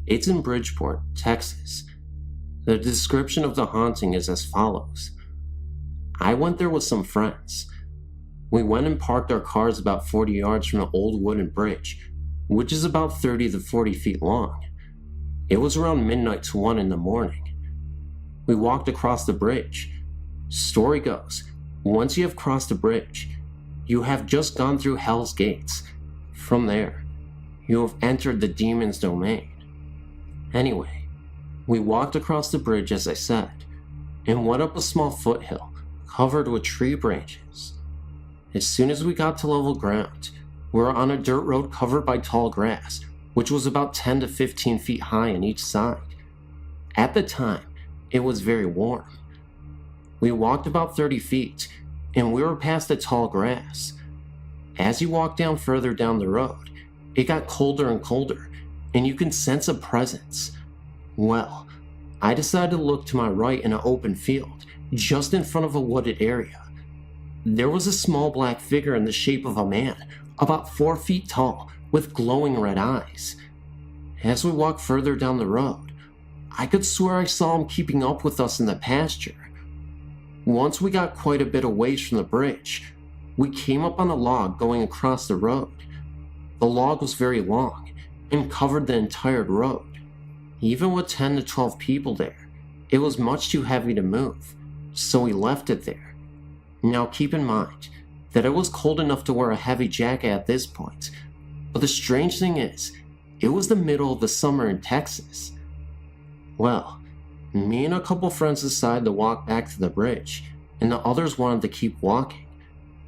[SPEAKER 1] It's in Bridgeport, Texas. The description of the haunting is as follows. I went there with some friends. We went and parked our cars about 40 yards from an old wooden bridge, which is about 30 to 40 feet long. It was around midnight to 1 in the morning. We walked across the bridge. Story goes, once you have crossed the bridge, you have just gone through Hell's Gates. From there, you have entered the demon's domain. Anyway, we walked across the bridge as I said, and went up a small foothill covered with tree branches. As soon as we got to level ground, we were on a dirt road covered by tall grass, which was about 10 to 15 feet high on each side. At the time, it was very warm. We walked about 30 feet, and we were past the tall grass. As you walk down further down the road, it got colder and colder, and you can sense a presence. Well, I decided to look to my right in an open field, just in front of a wooded area. There was a small black figure in the shape of a man, about 4 feet tall, with glowing red eyes. As we walked further down the road, I could swear I saw him keeping up with us in the pasture. Once we got quite a bit away from the bridge, we came up on a log going across the road. The log was very long and covered the entire road. Even with 10 to 12 people there, it was much too heavy to move, so we left it there. Now keep in mind that it was cold enough to wear a heavy jacket at this point, but the strange thing is, it was the middle of the summer in Texas. Well, me and a couple friends decided to walk back to the bridge, and the others wanted to keep walking.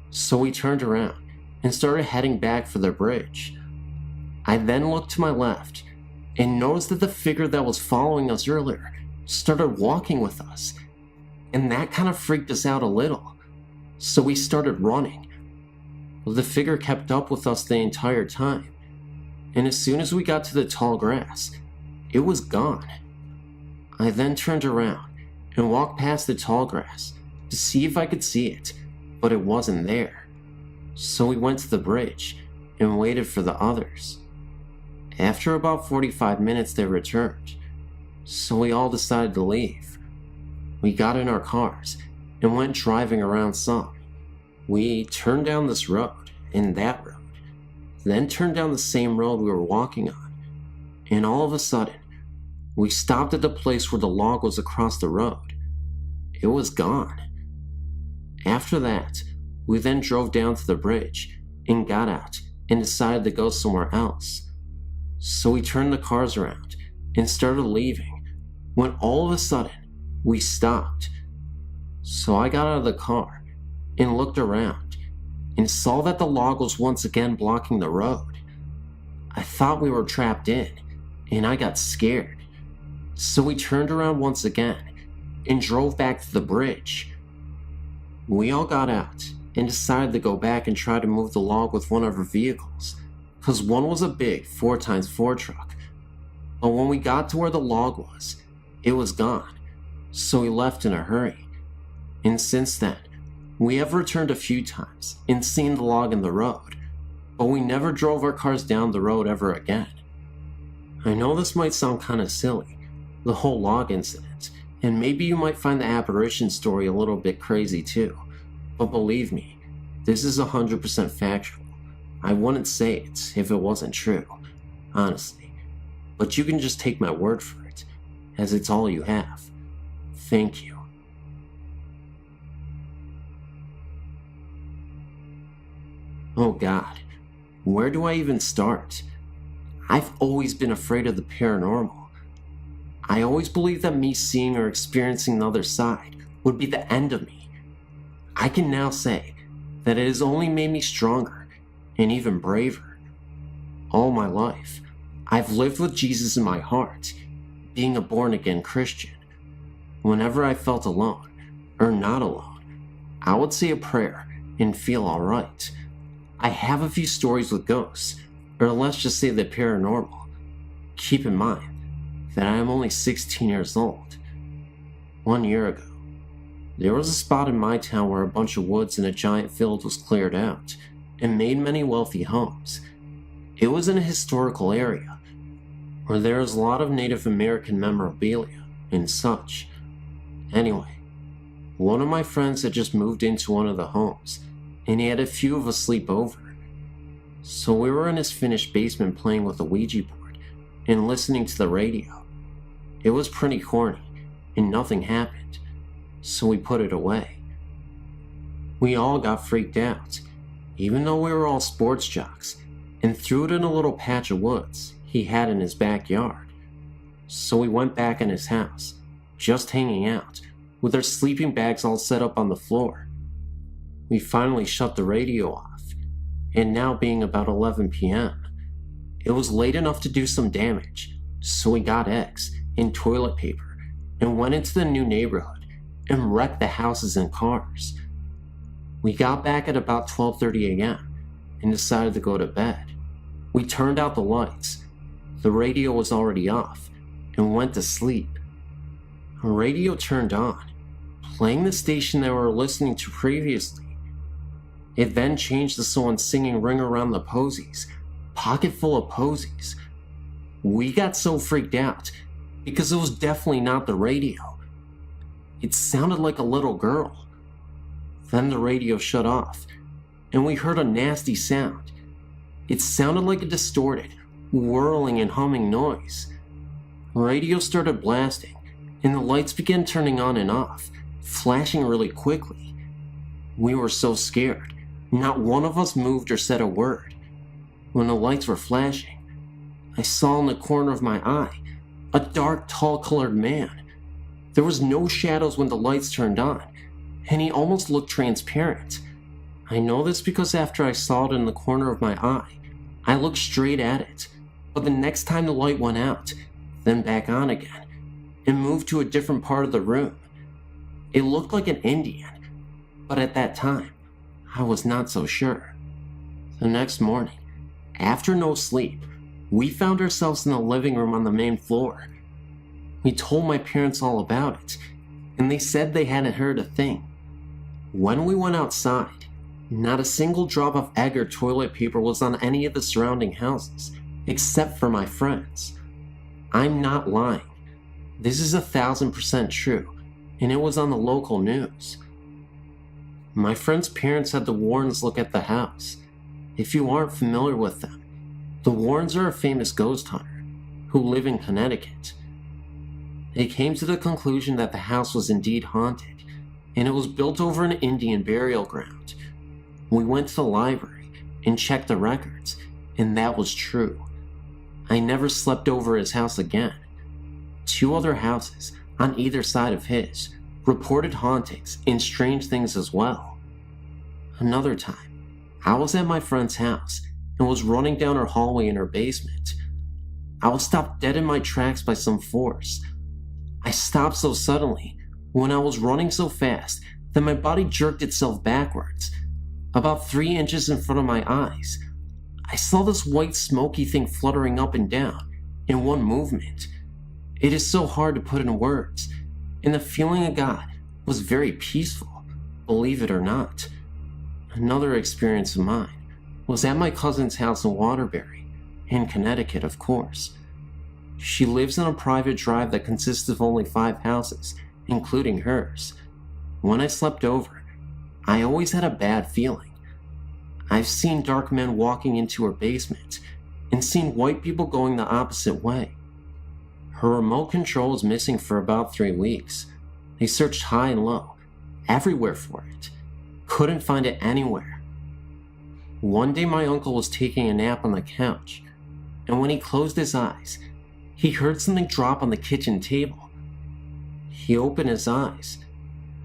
[SPEAKER 1] So we turned around and started heading back for the bridge. I then looked to my left and noticed that the figure that was following us earlier started walking with us, and that kind of freaked us out a little. So we started running.
[SPEAKER 2] but the figure kept up with us the entire time, and as soon as we got to the tall grass, it was gone. I then turned around and walked past the tall grass to see if I could see it, but it wasn't there. So we went to the bridge and waited for the others. After about 45 minutes they returned, so we all decided to leave. We got in our cars and went driving around some. We turned down this road and that road, then turned down the same road we were walking on, and all of a sudden, we stopped at the place where the log was across the road. It was gone. After that, we then drove down to the bridge and got out and decided to go somewhere else. So we turned the cars around and started leaving when all of a sudden we stopped. So I got out of the car and looked around and saw that the log was once again blocking the road. I thought we were trapped in and I got scared. So we turned around once again and drove back to the bridge. We all got out and decided to go back and try to move the log with one of our vehicles, because one was a big 4x4 truck. But when we got to where the log was, it was gone, so we left in a hurry. And since then, we have returned a few times and seen the log in the road, but we never drove our cars down the road ever again. I know this might sound kinda silly, the whole log incident, and maybe you might find the apparition story a little bit crazy too, but believe me, this is 100% factual. I wouldn't say it if it wasn't true, honestly, but you can just take my word for it, as it's all you have. Thank you. Oh God, where do I even start? I've always been afraid of the paranormal. I always believed that me seeing or experiencing the other side would be the end of me. I can now say that it has only made me stronger and even braver. All my life, I've lived with Jesus in my heart, being a born-again Christian. Whenever I felt alone, or not alone, I would say a prayer and feel alright. I have a few stories with ghosts, or let's just say the paranormal. Keep in mind that I am only 16 years old. 1 year ago, there was a spot in my town where a bunch of woods and a giant field was cleared out and made many wealthy homes. It was in a historical area where there is a lot of Native American memorabilia and such. Anyway, one of my friends had just moved into one of the homes and he had a few of us sleep over. So we were in his finished basement playing with a Ouija board and listening to the radio. It was pretty corny and nothing happened, so we put it away. We all got freaked out, even though we were all sports jocks, and threw it in a little patch of woods he had in his backyard. So we went back in his house, just hanging out, with our sleeping bags all set up on the floor. We finally shut the radio off, and now being about 11 p.m., it was late enough to do some damage, so we got eggs and toilet paper and went into the new neighborhood and wrecked the houses and cars. We got back at about 12:30 a.m. and decided to go to bed. We turned out the lights, the radio was already off, and went to sleep. The radio turned on, playing the station that we were listening to previously. It then changed to someone singing Ring Around the Posies, Pocket Full of Posies. We got so freaked out because it was definitely not the radio. It sounded like a little girl. Then the radio shut off, and we heard a nasty sound. It sounded like a distorted, whirling and humming noise. Radio started blasting, and the lights began turning on and off, flashing really quickly. We were so scared, not one of us moved or said a word. When the lights were flashing, I saw in the corner of my eye a dark, tall-colored man. There was no shadows when the lights turned on, and he almost looked transparent. I know this because after I saw it in the corner of my eye, I looked straight at it, but the next time the light went out, then back on again, and moved to a different part of the room. It looked like an Indian, but at that time, I was not so sure. The next morning, after no sleep, we found ourselves in the living room on the main floor. We told my parents all about it, and they said they hadn't heard a thing. When we went outside, not a single drop of egg or toilet paper was on any of the surrounding houses, except for my friends. I'm not lying. This is 1,000% true, and it was on the local news. My friend's parents had the Warrens look at the house. If you aren't familiar with them, the Warrens are a famous ghost hunter who live in Connecticut. They came to the conclusion that the house was indeed haunted, and it was built over an Indian burial ground. We went to the library and checked the records, and that was true. I never slept over his house again. 2 other houses on either side of his reported hauntings and strange things as well. Another time, I was at my friend's house and was running down her hallway in her basement. I was stopped dead in my tracks by some force. I stopped so suddenly when I was running so fast that my body jerked itself backwards, about 3 inches in front of my eyes. I saw this white smoky thing fluttering up and down in one movement. It is so hard to put in words, and the feeling I got was very peaceful, believe it or not. Another experience of mine was at my cousin's house in Waterbury, in Connecticut, of course. She lives on a private drive that consists of only 5 houses, including hers. When I slept over, I always had a bad feeling. I've seen dark men walking into her basement and seen white people going the opposite way. Her remote control was missing for about 3 weeks. They searched high and low, everywhere for it. Couldn't find it anywhere. One day my uncle was taking a nap on the couch, and when he closed his eyes, he heard something drop on the kitchen table. He opened his eyes,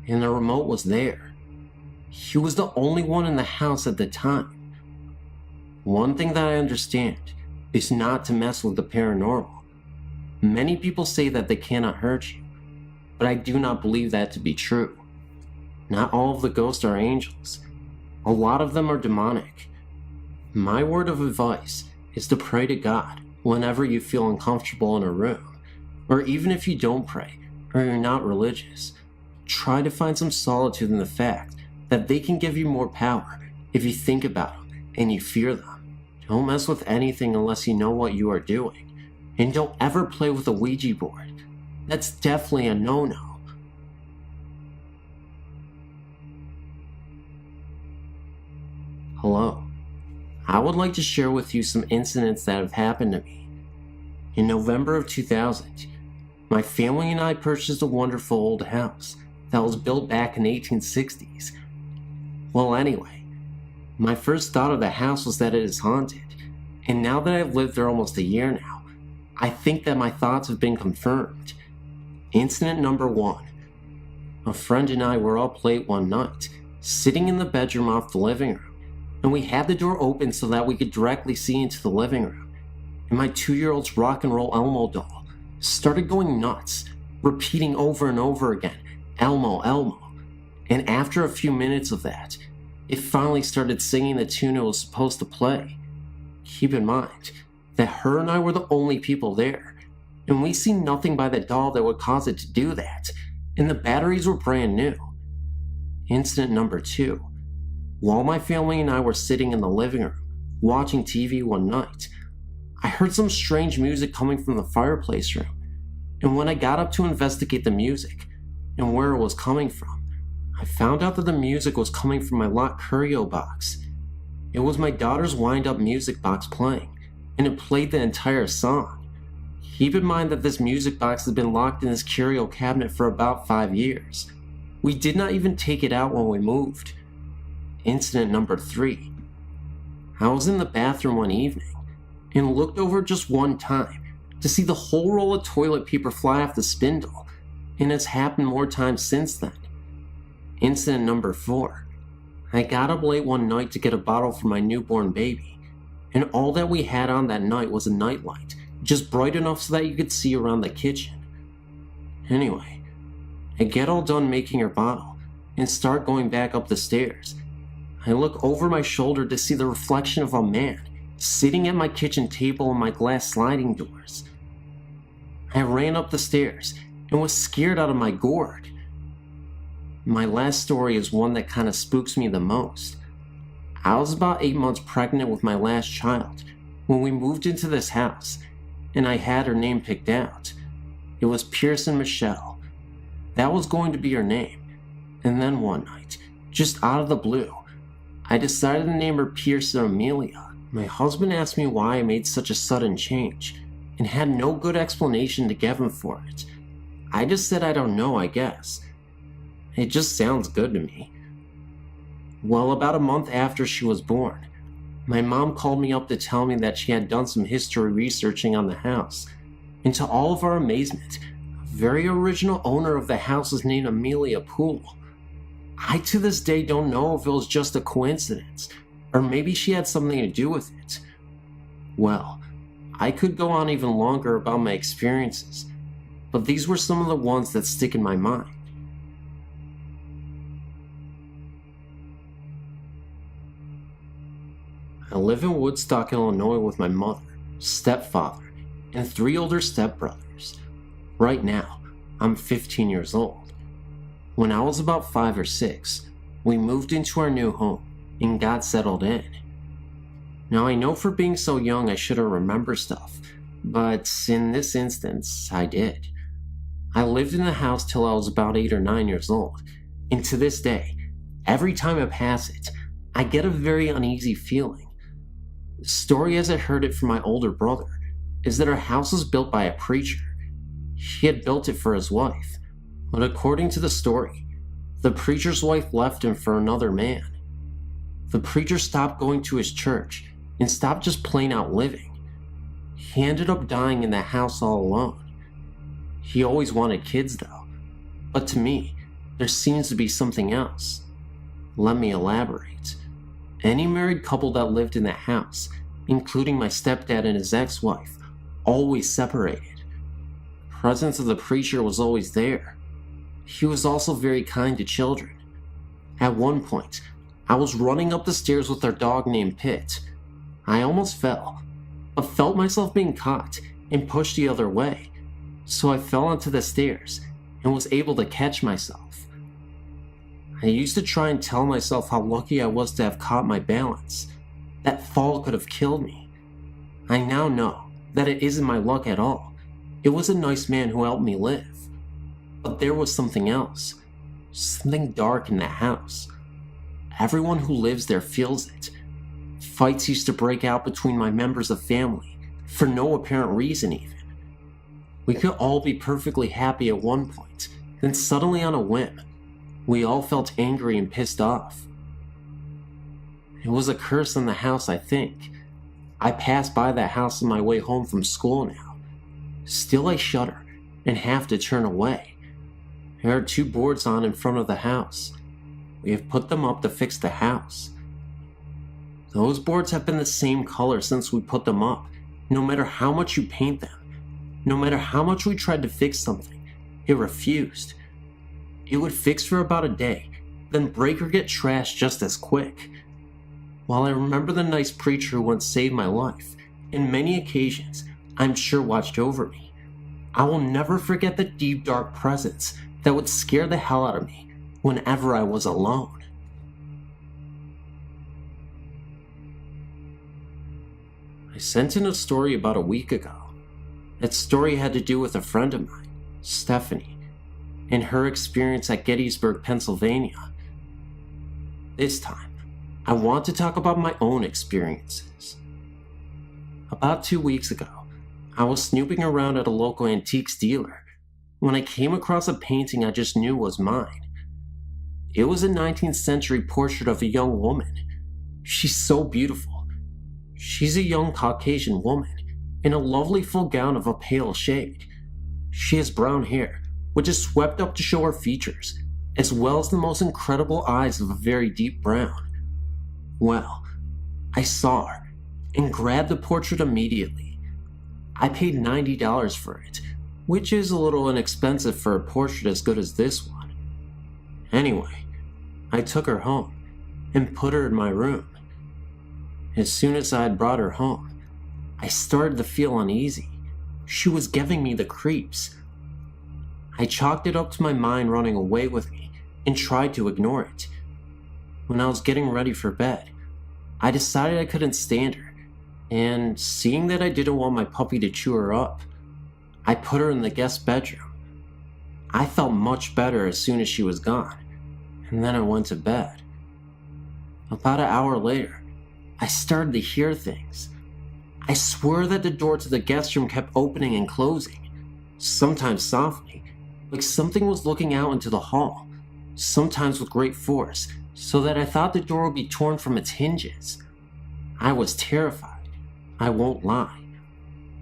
[SPEAKER 2] and the remote was there. He was the only one in the house at the time. One thing that I understand is not to mess with the paranormal. Many people say that they cannot hurt you, but I do not believe that to be true. Not all of the ghosts are angels. A lot of them are demonic. My word of advice is to pray to God whenever you feel uncomfortable in a room, or even if you don't pray or you're not religious. Try to find some solitude in the fact that they can give you more power if you think about them and you fear them. Don't mess with anything unless you know what you are doing. And don't ever play with a Ouija board. That's definitely a no-no. Hello. I would like to share with you some incidents that have happened to me. In November of 2000, my family and I purchased a wonderful old house that was built back in the 1860s. Well, anyway, my first thought of the house was that it is haunted, and now that I've lived there almost a year now, I think that my thoughts have been confirmed. Incident number 1. A friend and I were up late one night, sitting in the bedroom off the living room, and we had the door open so that we could directly see into the living room. And my 2-year-old's rock and roll Elmo doll started going nuts, repeating over and over again, Elmo, Elmo. And after a few minutes of that, it finally started singing the tune it was supposed to play. Keep in mind that her and I were the only people there, and we see nothing by the doll that would cause it to do that, and the batteries were brand new. Incident number 2. While my family and I were sitting in the living room, watching TV one night, I heard some strange music coming from the fireplace room, and when I got up to investigate the music and where it was coming from, I found out that the music was coming from my locked curio box. It was my daughter's wind-up music box playing, and it played the entire song. Keep in mind that this music box has been locked in this curio cabinet for about 5 years. We did not even take it out when we moved. Incident number 3. I was in the bathroom one evening and looked over just one time to see the whole roll of toilet paper fly off the spindle, and it's happened more times since then. Incident number 4. I got up late one night to get a bottle for my newborn baby, and all that we had on that night was a nightlight, just bright enough so that you could see around the kitchen. Anyway, I get all done making her bottle and start going back up the stairs. I look over my shoulder to see the reflection of a man sitting at my kitchen table and my glass sliding doors. I ran up the stairs and was scared out of my gourd. My last story is one that kind of spooks me the most. I was about 8 months pregnant with my last child when we moved into this house, and I had her name picked out. It was Pearson Michelle. That was going to be her name. And then one night, just out of the blue, I decided to name her Pearson Amelia. My husband asked me why I made such a sudden change, and had no good explanation to give him for it. I just said I don't know, I guess. It just sounds good to me. Well, about a month after she was born, my mom called me up to tell me that she had done some history researching on the house, and to all of our amazement, a very original owner of the house is named Amelia Poole. I to this day don't know if it was just a coincidence, or maybe she had something to do with it. Well, I could go on even longer about my experiences, but these were some of the ones that stick in my mind. I live in Woodstock, Illinois with my mother, stepfather, and 3 older stepbrothers. Right now, I'm 15 years old. When I was about 5 or 6, we moved into our new home and got settled in. Now I know for being so young I should have remembered stuff, but in this instance, I did. I lived in the house till I was about 8 or 9 years old, and to this day, every time I pass it, I get a very uneasy feeling. The story as I heard it from my older brother is that our house was built by a preacher. He had built it for his wife, but according to the story, the preacher's wife left him for another man. The preacher stopped going to his church and stopped just plain out living. He ended up dying in the house all alone. He always wanted kids though, but to me, there seems to be something else. Let me elaborate. Any married couple that lived in the house, including my stepdad and his ex-wife, always separated. The presence of the preacher was always there. He was also very kind to children. At one point, I was running up the stairs with our dog named Pitt. I almost fell, but felt myself being caught and pushed the other way, so I fell onto the stairs and was able to catch myself. I used to try and tell myself how lucky I was to have caught my balance. That fall could have killed me. I now know that it isn't my luck at all. It was a nice man who helped me live. But there was something else. Something dark in the house. Everyone who lives there feels it. Fights used to break out between my members of family, for no apparent reason even. We could all be perfectly happy at one point, then suddenly on a whim, we all felt angry and pissed off. It was a curse on the house, I think. I pass by that house on my way home from school now. Still I shudder and have to turn away. There are 2 boards on in front of the house. We have put them up to fix the house. Those boards have been the same color since we put them up, no matter how much you paint them. No matter how much we tried to fix something, it refused. It would fix for about a day, then break or get trashed just as quick. While I remember the nice preacher who once saved my life, and many occasions I'm sure watched over me, I will never forget the deep dark presence that would scare the hell out of me whenever I was alone. I sent in a story about a week ago. That story had to do with a friend of mine, Stephanie, and her experience at Gettysburg, Pennsylvania. This time, I want to talk about my own experiences. About 2 weeks ago, I was snooping around at a local antiques dealer when I came across a painting I just knew was mine. It was a 19th century portrait of a young woman. She's so beautiful. She's a young Caucasian woman in a lovely full gown of a pale shade. She has brown hair, which is swept up to show her features, as well as the most incredible eyes of a very deep brown. Well, I saw her and grabbed the portrait immediately. I paid $90 for it, which is a little inexpensive for a portrait as good as this one. Anyway, I took her home, and put her in my room. As soon as I had brought her home, I started to feel uneasy. She was giving me the creeps. I chalked it up to my mind running away with me and tried to ignore it. When I was getting ready for bed, I decided I couldn't stand her, and seeing that I didn't want my puppy to chew her up, I put her in the guest bedroom. I felt much better as soon as she was gone, and then I went to bed. About an hour later, I started to hear things. I swear that the door to the guest room kept opening and closing, sometimes softly, like something was looking out into the hall, sometimes with great force, so that I thought the door would be torn from its hinges. I was terrified, I won't lie.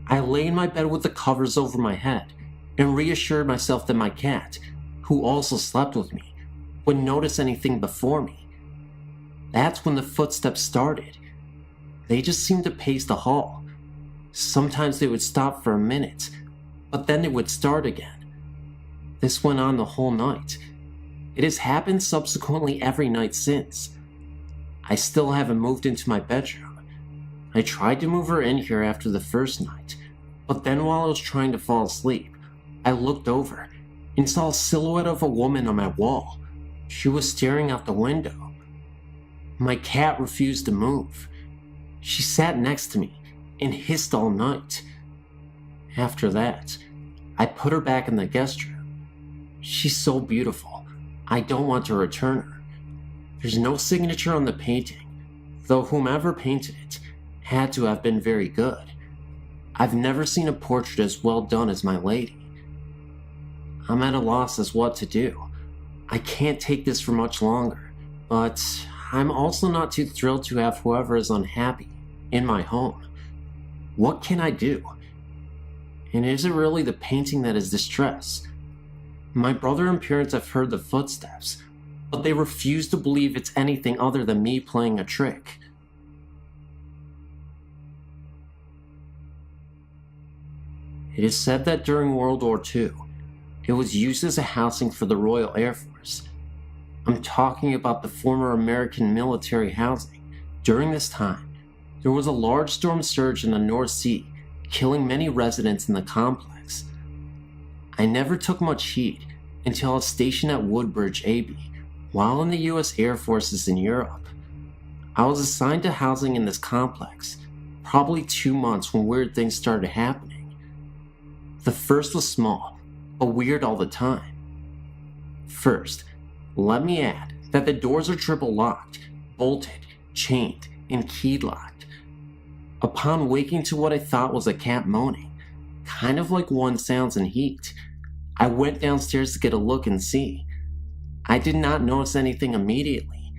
[SPEAKER 2] I lay in my bed with the covers over my head and reassured myself that my cat, who also slept with me, wouldn't notice anything before me. That's when the footsteps started. They just seemed to pace the hall. Sometimes they would stop for a minute, but then they would start again. This went on the whole night. It has happened subsequently every night since. I still haven't moved into my bedroom. I tried to move her in here after the first night, but then while I was trying to fall asleep, I looked over and saw a silhouette of a woman on my wall. She was staring out the window. My cat refused to move. She sat next to me and hissed all night. After that, I put her back in the guest room. She's so beautiful, I don't want to return her. There's no signature on the painting, though whomever painted it had to have been very good. I've never seen a portrait as well done as my lady. I'm at a loss as what to do. I can't take this for much longer, but I'm also not too thrilled to have whoever is unhappy in my home. What can I do? And is it really the painting that is distress? My brother and parents have heard the footsteps, but they refuse to believe it's anything other than me playing a trick. It is said that during World War II, it was used as a housing for the Royal Air Force. I'm talking about the former American military housing. During this time, there was a large storm surge in the North Sea, killing many residents in the complex. I never took much heed until I was stationed at Woodbridge, AB, while in the US Air Forces in Europe. I was assigned to housing in this complex, probably 2 months when weird things started happening. The first was small, but weird all the time. First, let me add that the doors are triple locked, bolted, chained, and key locked. Upon waking to what I thought was a cat moaning, kind of like one sounds in heat, I went downstairs to get a look and see. I did not notice anything immediately.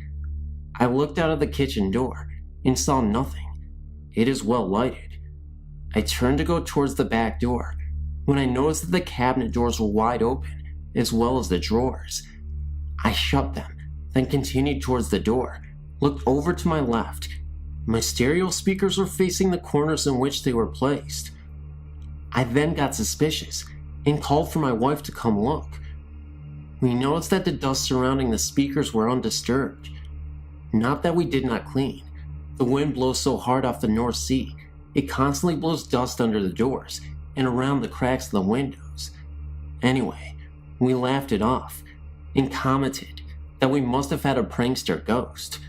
[SPEAKER 2] I looked out of the kitchen door and saw nothing. It is well lighted. I turned to go towards the back door when I noticed that the cabinet doors were wide open, as well as the drawers. I shut them, then continued towards the door, looked over to my left. My stereo speakers were facing the corners in which they were placed. I then got suspicious and called for my wife to come look. We noticed that the dust surrounding the speakers were undisturbed. Not that we did not clean. The wind blows so hard off the North Sea, it constantly blows dust under the doors and around the cracks of the windows. Anyway, we laughed it off and commented that we must have had a prankster ghost.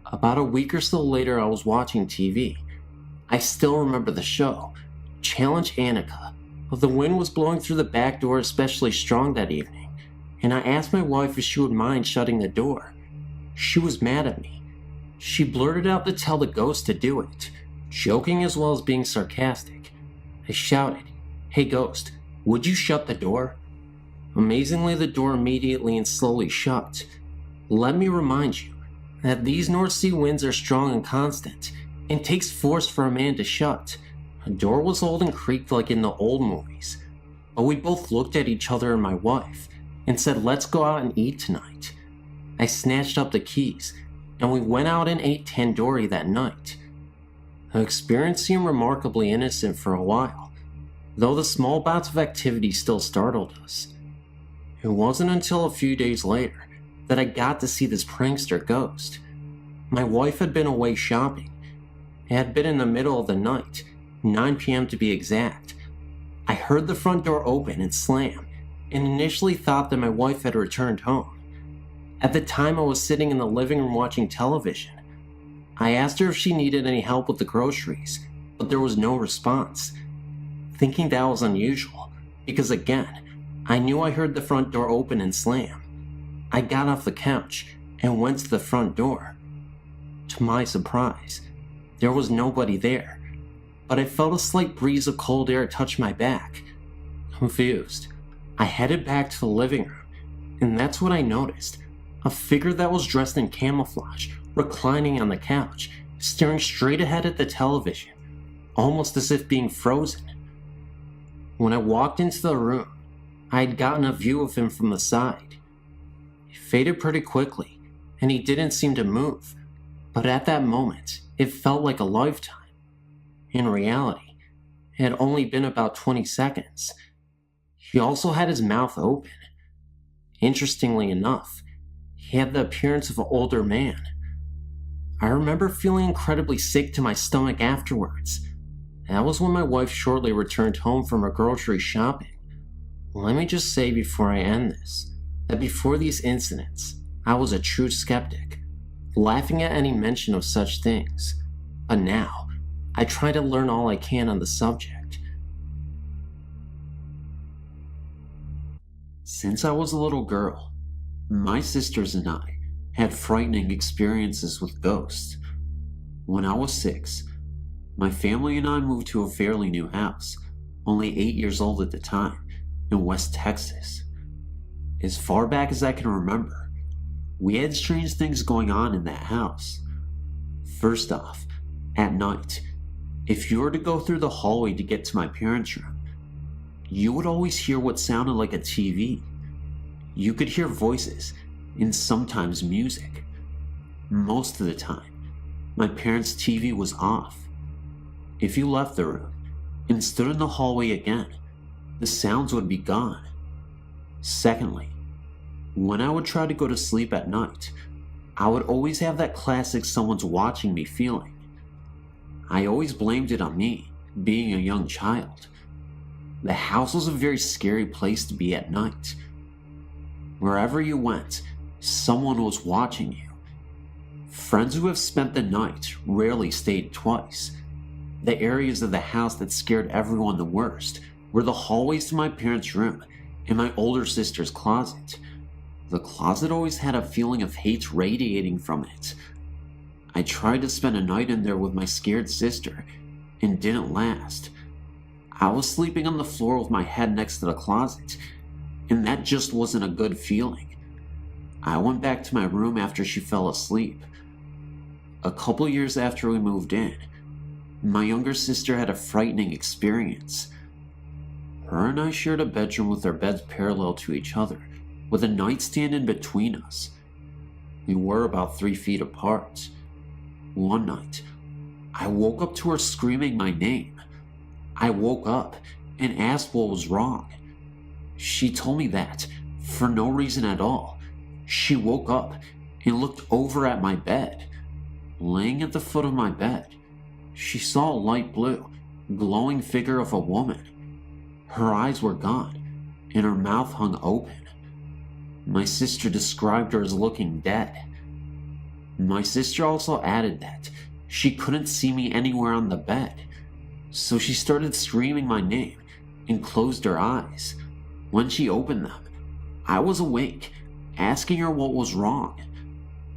[SPEAKER 2] About a week or so later, I was watching TV. I still remember the show, Challenge Annika. The wind was blowing through the back door especially strong that evening, and I asked my wife if she would mind shutting the door. She was mad at me. She blurted out to tell the ghost to do it, joking as well as being sarcastic. I shouted, "Hey ghost, would you shut the door?" Amazingly, the door immediately and slowly shut. Let me remind you that these North Sea winds are strong and constant, and takes force for a man to shut. The door was old and creaked like in the old movies, but we both looked at each other and my wife, and said let's go out and eat tonight. I snatched up the keys, and we went out and ate tandoori that night. The experience seemed remarkably innocent for a while, though the small bouts of activity still startled us. It wasn't until a few days later that I got to see this prankster ghost. My wife had been away shopping. It had been in the middle of the night, 9 p.m. to be exact. I heard the front door open and slam, and initially thought that my wife had returned home. At the time, I was sitting in the living room watching television. I asked her if she needed any help with the groceries, but there was no response. Thinking that was unusual, because again, I knew I heard the front door open and slam. I got off the couch and went to the front door. To my surprise, there was nobody there, but I felt a slight breeze of cold air touch my back. Confused, I headed back to the living room, and that's what I noticed. A figure that was dressed in camouflage, reclining on the couch, staring straight ahead at the television, almost as if being frozen. When I walked into the room, I had gotten a view of him from the side. He faded pretty quickly, and he didn't seem to move, but at that moment, it felt like a lifetime. In reality, it had only been about 20 seconds. He also had his mouth open. Interestingly enough, he had the appearance of an older man. I remember feeling incredibly sick to my stomach afterwards. That was when my wife shortly returned home from her grocery shopping. Let me just say before I end this, that before these incidents, I was a true skeptic, laughing at any mention of such things. But now, I try to learn all I can on the subject.
[SPEAKER 1] Since I was a little girl, my sisters and I had frightening experiences with ghosts. When I was 6, my family and I moved to a fairly new house, only 8 years old at the time, in West Texas. As far back as I can remember, we had strange things going on in that house. First off, at night, if you were to go through the hallway to get to my parents' room, you would always hear what sounded like a TV. You could hear voices and sometimes music. Most of the time, my parents' TV was off. If you left the room and stood in the hallway again, the sounds would be gone. Secondly, when I would try to go to sleep at night, I would always have that classic someone's watching me feeling. I always blamed it on me, being a young child. The house was a very scary place to be at night. Wherever you went, someone was watching you. Friends who have spent the night rarely stayed twice. The areas of the house that scared everyone the worst were the hallways to my parents' room and my older sister's closet. The closet always had a feeling of hate radiating from it. I tried to spend a night in there with my scared sister, and didn't last. I was sleeping on the floor with my head next to the closet, and that just wasn't a good feeling. I went back to my room after she fell asleep. A couple years after we moved in, my younger sister had a frightening experience. Her and I shared a bedroom with our beds parallel to each other, with a nightstand in between us. We were about 3 feet apart. One night, I woke up to her screaming my name. I woke up and asked what was wrong. She told me that, for no reason at all, she woke up and looked over at my bed. Laying at the foot of my bed, she saw a light blue, glowing figure of a woman. Her eyes were gone, and her mouth hung open. My sister described her as looking dead. My sister also added that she couldn't see me anywhere on the bed, so she started screaming my name and closed her eyes. When she opened them, I was awake, asking her what was wrong.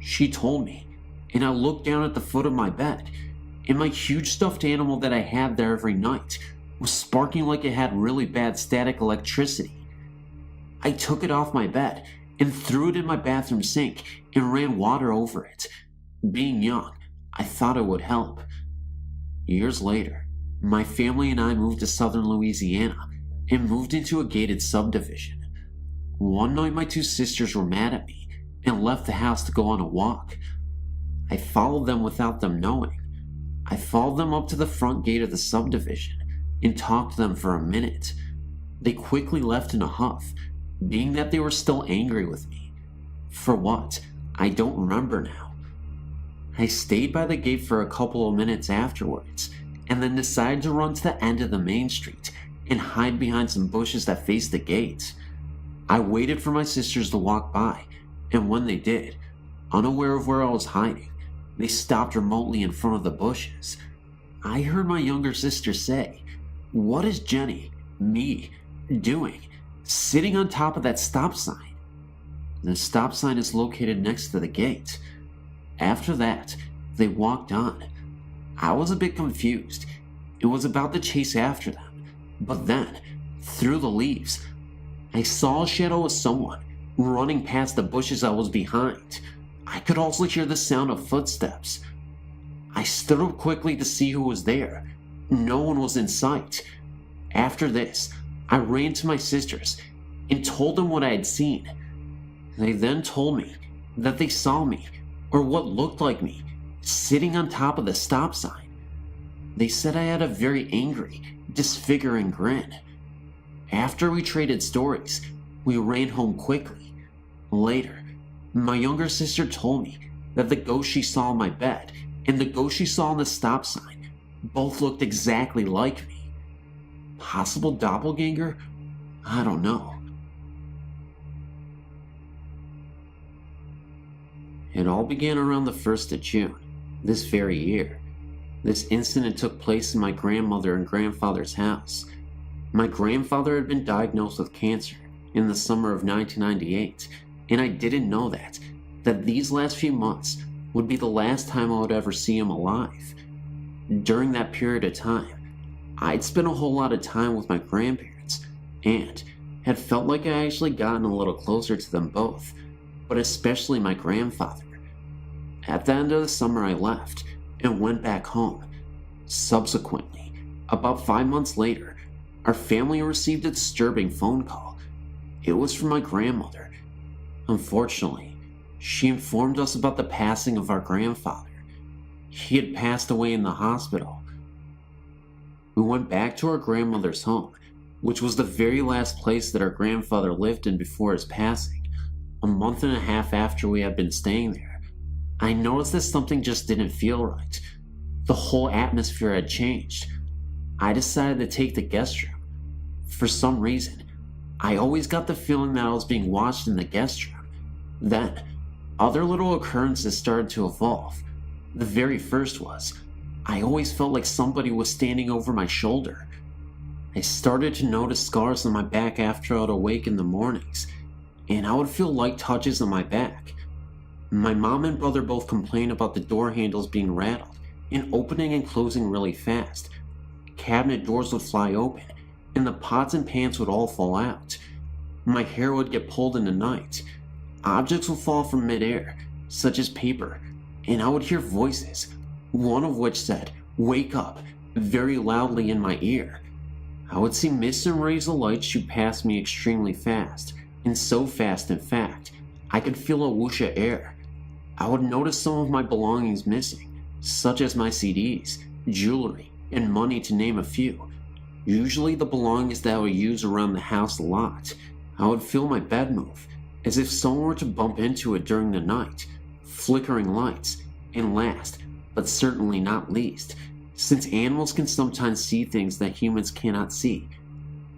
[SPEAKER 1] She told me, and I looked down at the foot of my bed, and my huge stuffed animal that I had there every night was sparking like it had really bad static electricity. I took it off my bed and threw it in my bathroom sink and ran water over it. Being young, I thought it would help. Years later, my family and I moved to southern Louisiana and moved into a gated subdivision. One night my 2 sisters were mad at me and left the house to go on a walk. I followed them without them knowing. I followed them up to the front gate of the subdivision and talked to them for a minute. They quickly left in a huff, being that they were still angry with me. For what? I don't remember now. I stayed by the gate for a couple of minutes afterwards, and then decided to run to the end of the main street and hide behind some bushes that faced the gate. I waited for my sisters to walk by, and when they did, unaware of where I was hiding, they stopped remotely in front of the bushes. I heard my younger sister say, "What is Jenny, me, doing, sitting on top of that stop sign?" The stop sign is located next to the gate. After that, they walked on. I was a bit confused. It was about to chase after them, but then, through the leaves, I saw a shadow of someone running past the bushes I was behind. I could also hear the sound of footsteps. I stood up quickly to see who was there. No one was in sight. After this, I ran to my sisters and told them what I had seen. They then told me that they saw me, or what looked like me, sitting on top of the stop sign. They said I had a very angry, disfiguring grin. After we traded stories, we ran home quickly. Later, my younger sister told me that the ghost she saw on my bed and the ghost she saw on the stop sign both looked exactly like me. Possible doppelganger? I don't know. It all began around the 1st of June, this very year. This incident took place in my grandmother and grandfather's house. My grandfather had been diagnosed with cancer in the summer of 1998, and I didn't know that these last few months would be the last time I would ever see him alive. During that period of time, I'd spent a whole lot of time with my grandparents, and had felt like I actually gotten a little closer to them both, but especially my grandfather. At the end of the summer, I left and went back home. Subsequently, about 5 months later, our family received a disturbing phone call. It was from my grandmother. Unfortunately, she informed us about the passing of our grandfather. He had passed away in the hospital. We went back to our grandmother's home, which was the very last place that our grandfather lived in before his passing. A month and a half after we had been staying there, I noticed that something just didn't feel right. The whole atmosphere had changed. I decided to take the guest room. For some reason, I always got the feeling that I was being watched in the guest room. Then, other little occurrences started to evolve. The very first was, I always felt like somebody was standing over my shoulder. I started to notice scars on my back after I would awake in the mornings, and I would feel light touches on my back. My mom and brother both complained about the door handles being rattled and opening and closing really fast. Cabinet doors would fly open, and the pots and pans would all fall out. My hair would get pulled in the night. Objects would fall from midair, such as paper, and I would hear voices, one of which said, "Wake up," very loudly in my ear. I would see mists and rays of light shoot past me extremely fast, and so fast in fact, I could feel a whoosh of air. I would notice some of my belongings missing, such as my CDs, jewelry, and money to name a few. Usually the belongings that I would use around the house a lot. I would feel my bed move, as if someone were to bump into it during the night, flickering lights, and last, but certainly not least, since animals can sometimes see things that humans cannot see,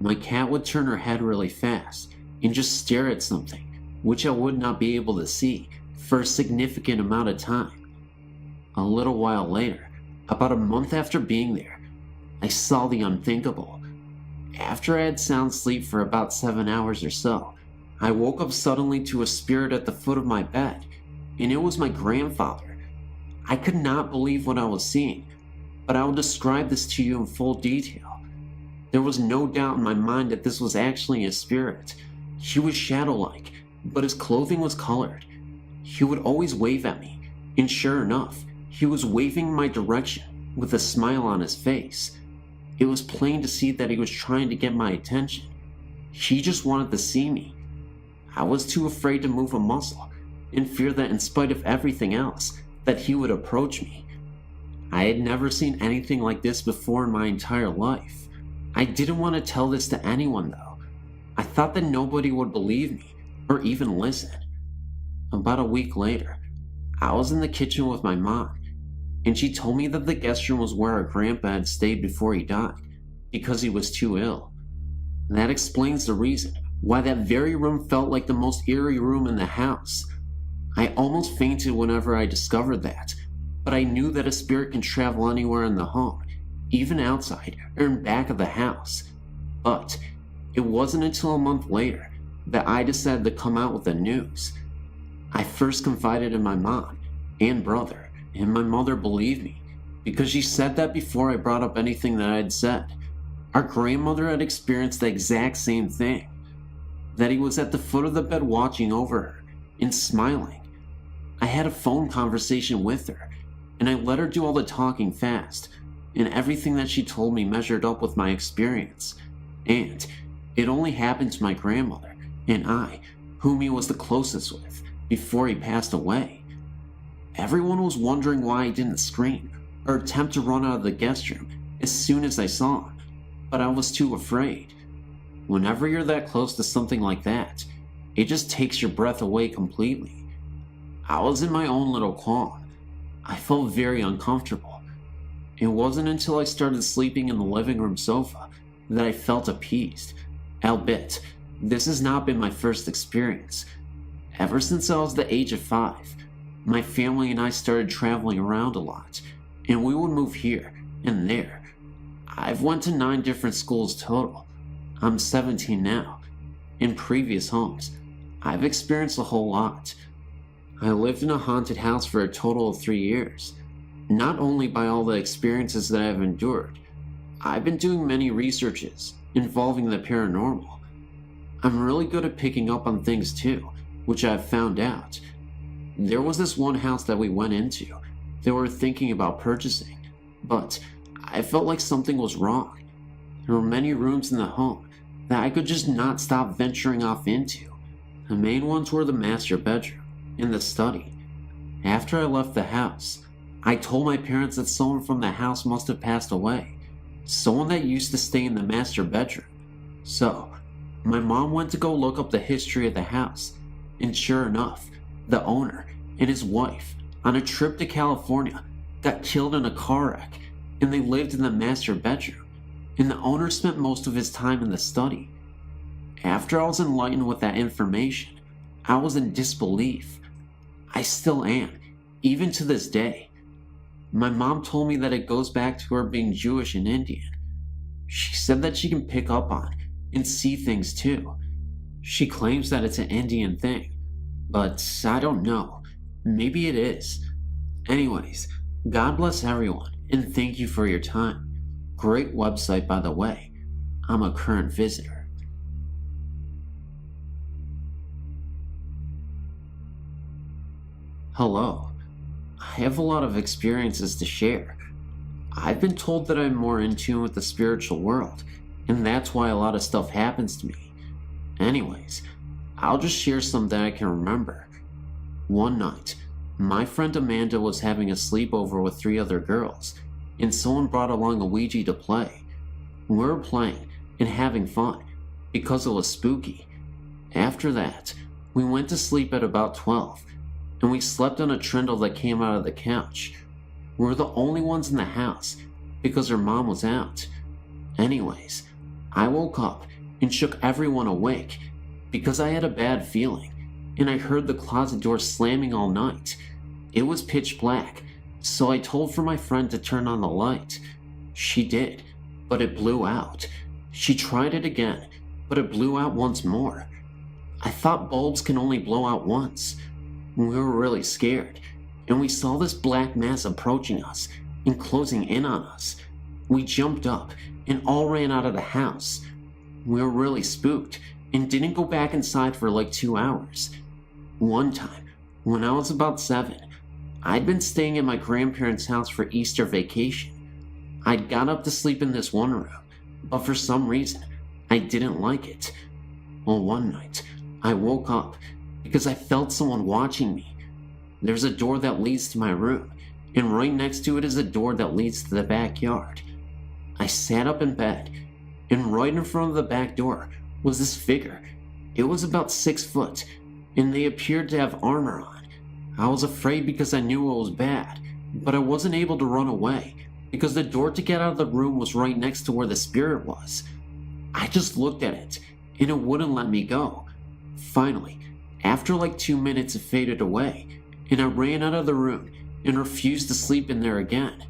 [SPEAKER 1] my cat would turn her head really fast and just stare at something, which I would not be able to see for a significant amount of time. A little while later, about a month after being there, I saw the unthinkable. After I had sound sleep for about 7 hours or so, I woke up suddenly to a spirit at the foot of my bed, and it was my grandfather. I could not believe what I was seeing, but I will describe this to you in full detail. There was no doubt in my mind that this was actually a spirit. He was shadow-like, but his clothing was colored. He would always wave at me, and sure enough, he was waving in my direction with a smile on his face. It was plain to see that he was trying to get my attention. He just wanted to see me. I was too afraid to move a muscle, in fear that in spite of everything else, that he would approach me. I had never seen anything like this before in my entire life. I didn't want to tell this to anyone though. I thought that nobody would believe me, or even listen. About a week later, I was in the kitchen with my mom, and she told me that the guest room was where our grandpa had stayed before he died, because he was too ill. That explains the reason why that very room felt like the most eerie room in the house. I almost fainted whenever I discovered that, but I knew that a spirit can travel anywhere in the home, even outside or in back of the house. But it wasn't until a month later that I decided to come out with the news. I first confided in my mom and brother, and my mother believed me, because she said that before I brought up anything that I had said. Our grandmother had experienced the exact same thing, that he was at the foot of the bed watching over her and smiling. I had a phone conversation with her, and I let her do all the talking fast, and everything that she told me measured up with my experience. And it only happened to my grandmother and I, whom he was the closest with, before he passed away. Everyone was wondering why I didn't scream or attempt to run out of the guest room as soon as I saw him, but I was too afraid. Whenever you're that close to something like that, it just takes your breath away completely. I was in my own little calm. I felt very uncomfortable. It wasn't until I started sleeping in the living room sofa that I felt appeased. Albeit, this has not been my first experience. Ever since I was the age of 5, my family and I started traveling around a lot, and we would move here and there. I've went to 9 different schools total. I'm 17 now. In previous homes, I've experienced a whole lot. I lived in a haunted house for a total of 3 years. Not only by all the experiences that I've endured, I've been doing many researches involving the paranormal. I'm really good at picking up on things too, which I've found out. There was this one house that we went into that we were thinking about purchasing, but I felt like something was wrong. There were many rooms in the home that I could just not stop venturing off into. The main ones were the master bedroom and the study. After I left the house, I told my parents that someone from the house must have passed away, someone that used to stay in the master bedroom. So, my mom went to go look up the history of the house, and sure enough, the owner and his wife, on a trip to California, got killed in a car wreck, and they lived in the master bedroom, and the owner spent most of his time in the study. After I was enlightened with that information, I was in disbelief. I still am, even to this day. My mom told me that it goes back to her being Jewish and Indian. She said that she can pick up on and see things too. She claims that it's an Indian thing, but I don't know. Maybe it is. Anyways, God bless everyone, and thank you for your time. Great website, by the way. I'm a current visitor. Hello. I have a lot of experiences to share. I've been told that I'm more in tune with the spiritual world, and that's why a lot of stuff happens to me. Anyways, I'll just share some that I can remember. One night, my friend Amanda was having a sleepover with 3 other girls, and someone brought along a Ouija to play. We were playing and having fun because it was spooky. After that, we went to sleep at about 12, and we slept on a trundle that came out of the couch. We were the only ones in the house because her mom was out. Anyways, I woke up and shook everyone awake because I had a bad feeling, and I heard the closet door slamming all night. It was pitch black, so I told for my friend to turn on the light. She did, but it blew out. She tried it again, but it blew out once more. I thought bulbs can only blow out once. We were really scared, and we saw this black mass approaching us and closing in on us. We jumped up and all ran out of the house. We were really spooked and didn't go back inside for like 2 hours. One time, when I was about 7, I'd been staying at my grandparents' house for Easter vacation. I'd got up to sleep in this one room, but for some reason, I didn't like it. Well, one night, I woke up because I felt someone watching me. There's a door that leads to my room, and right next to it is a door that leads to the backyard. I sat up in bed, and right in front of the back door was this figure. It was about 6 foot, and they appeared to have armor on. I was afraid because I knew it was bad, but I wasn't able to run away because the door to get out of the room was right next to where the spirit was. I just looked at it, and it wouldn't let me go. Finally, after like 2 minutes, it faded away, and I ran out of the room and refused to sleep in there again.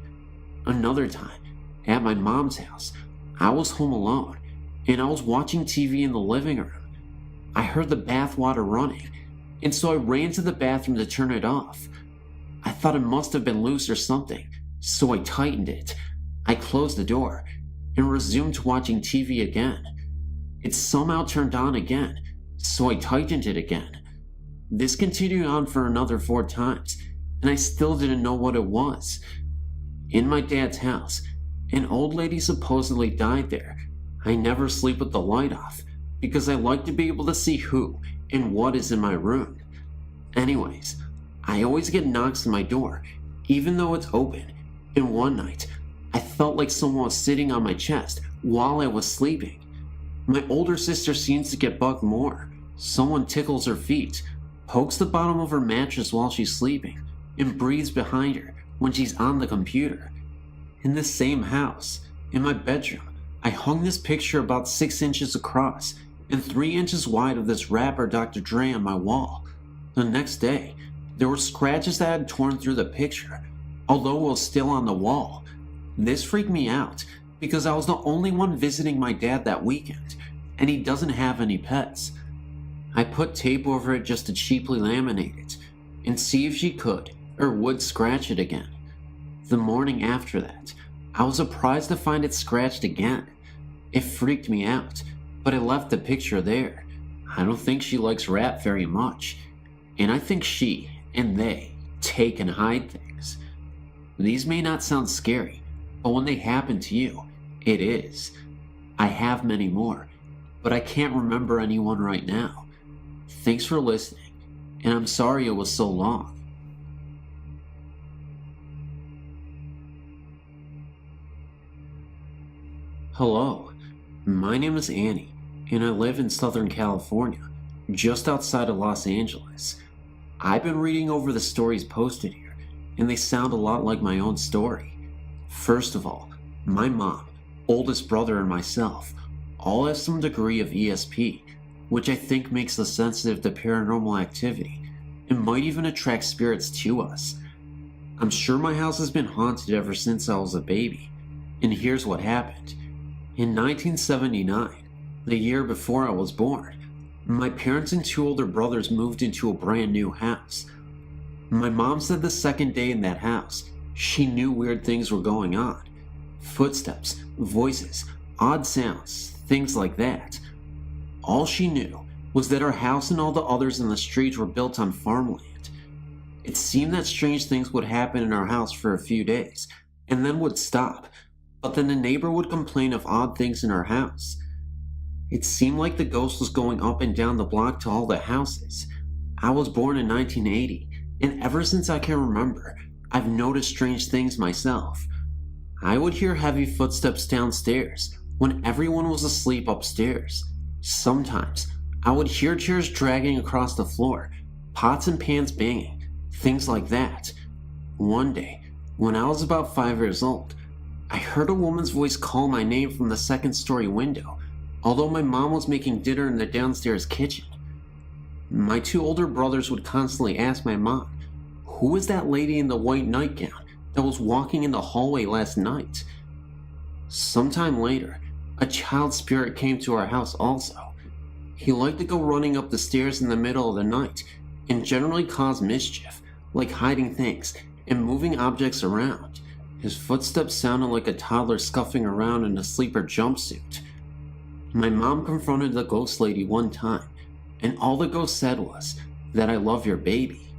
[SPEAKER 1] Another time, at my mom's house, I was home alone, and I was watching TV in the living room. I heard the bath water running, and so I ran to the bathroom to turn it off. I thought it must have been loose or something, so I tightened it. I closed the door and resumed watching TV again. It somehow turned on again, so I tightened it again. This continued on for another 4 times, and I still didn't know what it was. In my dad's house, an old lady supposedly died there. I never sleep with the light off because I like to be able to see who and what is in my room. Anyways, I always get knocks on my door, even though it's open, and one night, I felt like someone was sitting on my chest while I was sleeping. My older sister seems to get bugged more. Someone tickles her feet, pokes the bottom of her mattress while she's sleeping, and breathes behind her when she's on the computer. In the same house, in my bedroom, I hung this picture about 6 inches across and 3 inches wide of this rapper Dr. Dre on my wall. The next day, there were scratches that had torn through the picture, although it was still on the wall. This freaked me out because I was the only one visiting my dad that weekend, and he doesn't have any pets. I put tape over it just to cheaply laminate it and see if she could or would scratch it again. The morning after that, I was surprised to find it scratched again. It freaked me out, but I left the picture there. I don't think she likes rap very much, and I think she and they take and hide things. These may not sound scary, but when they happen to you, it is. I have many more, but I can't remember anyone right now. Thanks for listening, and I'm sorry it was so long. Hello, my name is Annie, and I live in Southern California, just outside of Los Angeles. I've been reading over the stories posted here, and they sound a lot like my own story. First of all, my mom, oldest brother, and myself all have some degree of ESP, which I think makes us sensitive to paranormal activity, and might even attract spirits to us. I'm sure my house has been haunted ever since I was a baby, and here's what happened. In 1979, the year before I was born, my parents and 2 older brothers moved into a brand new house. My mom said the second day in that house, she knew weird things were going on. Footsteps, voices, odd sounds, things like that. All she knew was that our house and all the others in the street were built on farmland. It seemed that strange things would happen in our house for a few days, and then would stop, but then the neighbor would complain of odd things in our house. It seemed like the ghost was going up and down the block to all the houses. I was born in 1980, and ever since I can remember, I've noticed strange things myself. I would hear heavy footsteps downstairs when everyone was asleep upstairs. Sometimes, I would hear chairs dragging across the floor, pots and pans banging, things like that. One day, when I was about 5 years old, I heard a woman's voice call my name from the 2nd-story window, although my mom was making dinner in the downstairs kitchen. My 2 older brothers would constantly ask my mom, "Who is that lady in the white nightgown that was walking in the hallway last night?" Sometime later, a child spirit came to our house also. He liked to go running up the stairs in the middle of the night and generally cause mischief, like hiding things and moving objects around. His footsteps sounded like a toddler scuffing around in a sleeper jumpsuit. My mom confronted the ghost lady one time, and all the ghost said was that I love your baby.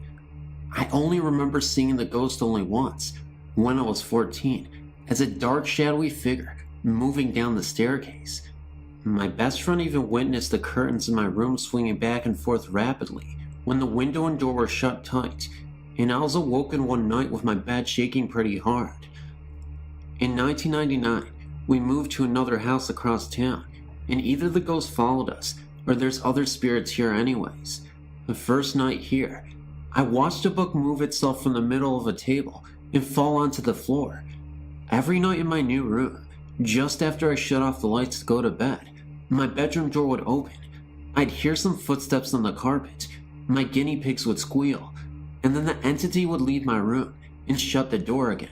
[SPEAKER 1] I only remember seeing the ghost only once, when I was 14, as a dark shadowy figure moving down the staircase. My best friend even witnessed the curtains in my room swinging back and forth rapidly when the window and door were shut tight, and I was awoken one night with my bed shaking pretty hard. In 1999, we moved to another house across town, and either the ghost followed us or there's other spirits here anyways. The first night here, I watched a book move itself from the middle of a table and fall onto the floor. Every night in my new room, just after I shut off the lights to go to bed, my bedroom door would open. I'd hear some footsteps on the carpet, my guinea pigs would squeal, and then the entity would leave my room and shut the door again.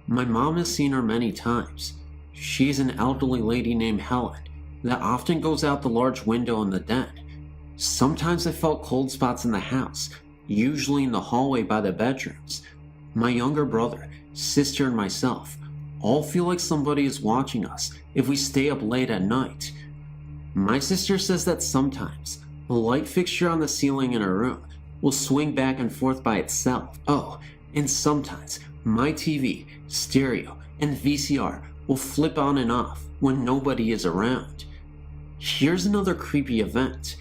[SPEAKER 1] My mom has seen her many times. She's an elderly lady named Helen that often goes out the large window in the den. Sometimes I felt cold spots in the house, usually in the hallway by the bedrooms. My younger brother, sister, and myself all feel like somebody is watching us if we stay up late at night. My sister says that sometimes a light fixture on the ceiling in her room will swing back and forth by itself. Oh, and sometimes my TV, stereo, and VCR will flip on and off when nobody is around. Here's another creepy event.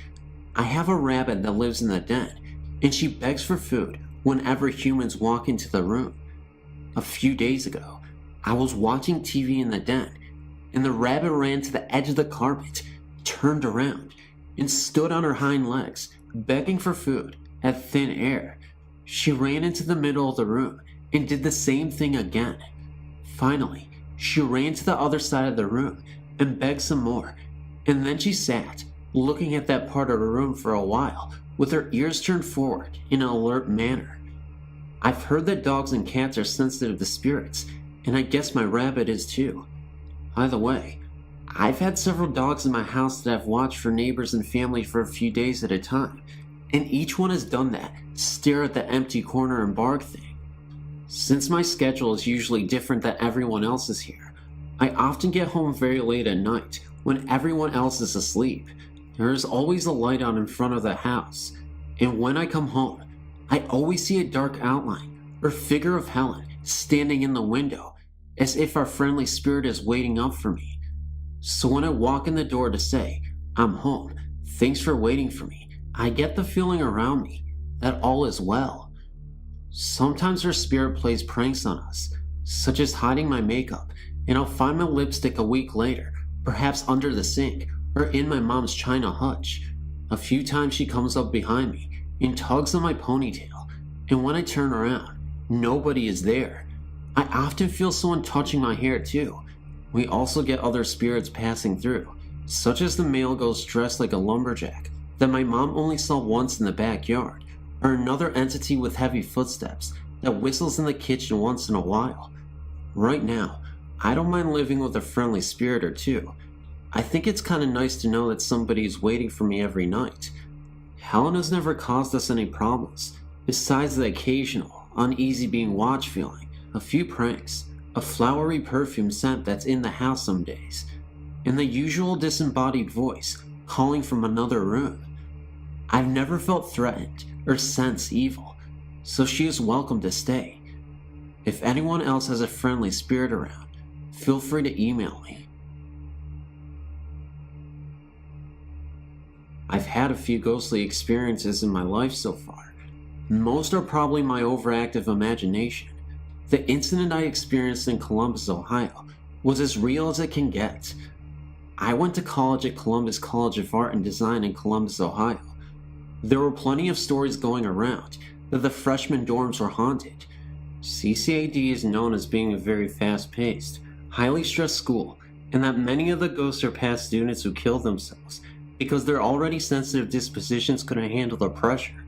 [SPEAKER 1] I have a rabbit that lives in the den, and she begs for food whenever humans walk into the room. A few days ago, I was watching TV in the den, and the rabbit ran to the edge of the carpet, turned around, and stood on her hind legs, begging for food at thin air. She ran into the middle of the room and did the same thing again. Finally, she ran to the other side of the room and begged some more, and then she sat, looking at that part of the room for a while, with her ears turned forward in an alert manner. I've heard that dogs and cats are sensitive to spirits, and I guess my rabbit is too. By the way, I've had several dogs in my house that I've watched for neighbors and family for a few days at a time, and each one has done that stare at the empty corner and bark thing. Since my schedule is usually different than everyone else's here, I often get home very late at night when everyone else is asleep. There is always a light on in front of the house, and when I come home, I always see a dark outline or figure of Helen standing in the window, as if our friendly spirit is waiting up for me. So when I walk in the door to say, "I'm home, thanks for waiting for me," I get the feeling around me that all is well. Sometimes her spirit plays pranks on us, such as hiding my makeup, and I'll find my lipstick a week later, perhaps under the sink or in my mom's china hutch. A few times she comes up behind me and tugs on my ponytail, and when I turn around, nobody is there. I often feel someone touching my hair too. We also get other spirits passing through, such as the male ghost dressed like a lumberjack that my mom only saw once in the backyard, or another entity with heavy footsteps that whistles in the kitchen once in a while. Right now, I don't mind living with a friendly spirit or two. I think it's kinda nice to know that somebody is waiting for me every night. Helen has never caused us any problems, besides the occasional, uneasy being watched feeling, a few pranks, a flowery perfume scent that's in the house some days, and the usual disembodied voice calling from another room. I've never felt threatened or sensed evil, so she is welcome to stay. If anyone else has a friendly spirit around, feel free to email me. I've had a few ghostly experiences in my life so far. Most are probably my overactive imagination. The incident I experienced in Columbus, Ohio, was as real as it can get. I went to college at Columbus College of Art and Design in Columbus, Ohio. There were plenty of stories going around that the freshman dorms were haunted. CCAD is known as being a very fast-paced, highly stressed school, and that many of the ghosts are past students who killed themselves because their already sensitive dispositions couldn't handle the pressure.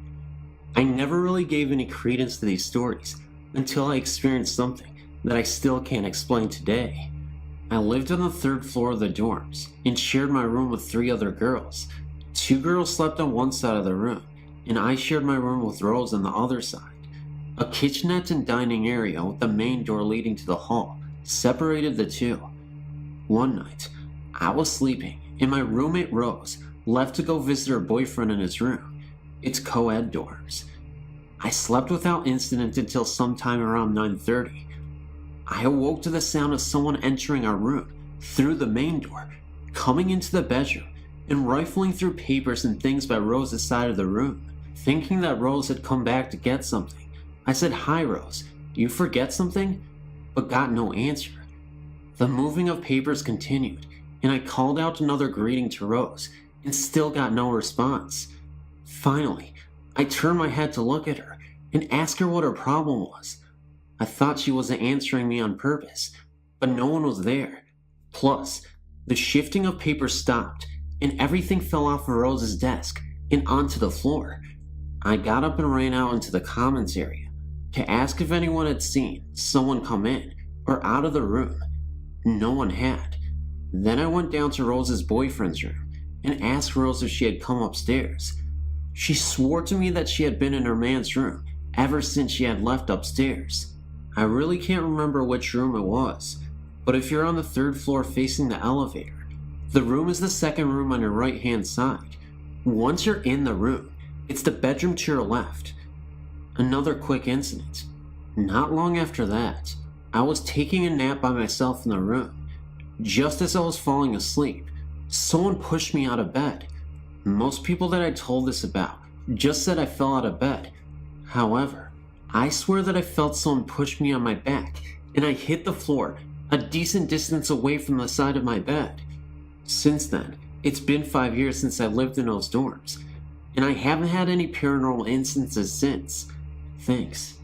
[SPEAKER 1] I never really gave any credence to these stories until I experienced something that I still can't explain today. I lived on the 3rd floor of the dorms and shared my room with 3 other girls. 2 girls slept on one side of the room, and I shared my room with Rose on the other side. A kitchenette and dining area with the main door leading to the hall separated the two. One night, I was sleeping, and my roommate Rose left to go visit her boyfriend in his room. It's co-ed dorms. I slept without incident until sometime around 9:30. I awoke to the sound of someone entering our room through the main door, coming into the bedroom, and rifling through papers and things by Rose's side of the room. Thinking that Rose had come back to get something, I said, "Hi Rose, you forget something?" but got no answer. The moving of papers continued, and I called out another greeting to Rose, and still got no response.
[SPEAKER 2] Finally, I turned my head to look at her and ask her what her problem was. I thought she wasn't answering me on purpose, but no one was there. Plus, the shifting of paper stopped and everything fell off of Rose's desk and onto the floor. I got up and ran out into the commons area to ask if anyone had seen someone come in or out of the room. No one had. Then I went down to Rose's boyfriend's room and asked Rose if she had come upstairs. She swore to me that she had been in her man's room ever since she had left upstairs. I really can't remember which room it was, but if you're on the 3rd floor facing the elevator, the room is the 2nd room on your right hand side. Once you're in the room, it's the bedroom to your left. Another quick incident. Not long after that, I was taking a nap by myself in the room. Just as I was falling asleep, someone pushed me out of bed. Most people that I told this about just said I fell out of bed. However, I swear that I felt someone push me on my back and I hit the floor a decent distance away from the side of my bed. Since then, it's been 5 years since I lived in those dorms, and I haven't had any paranormal instances since. Thanks.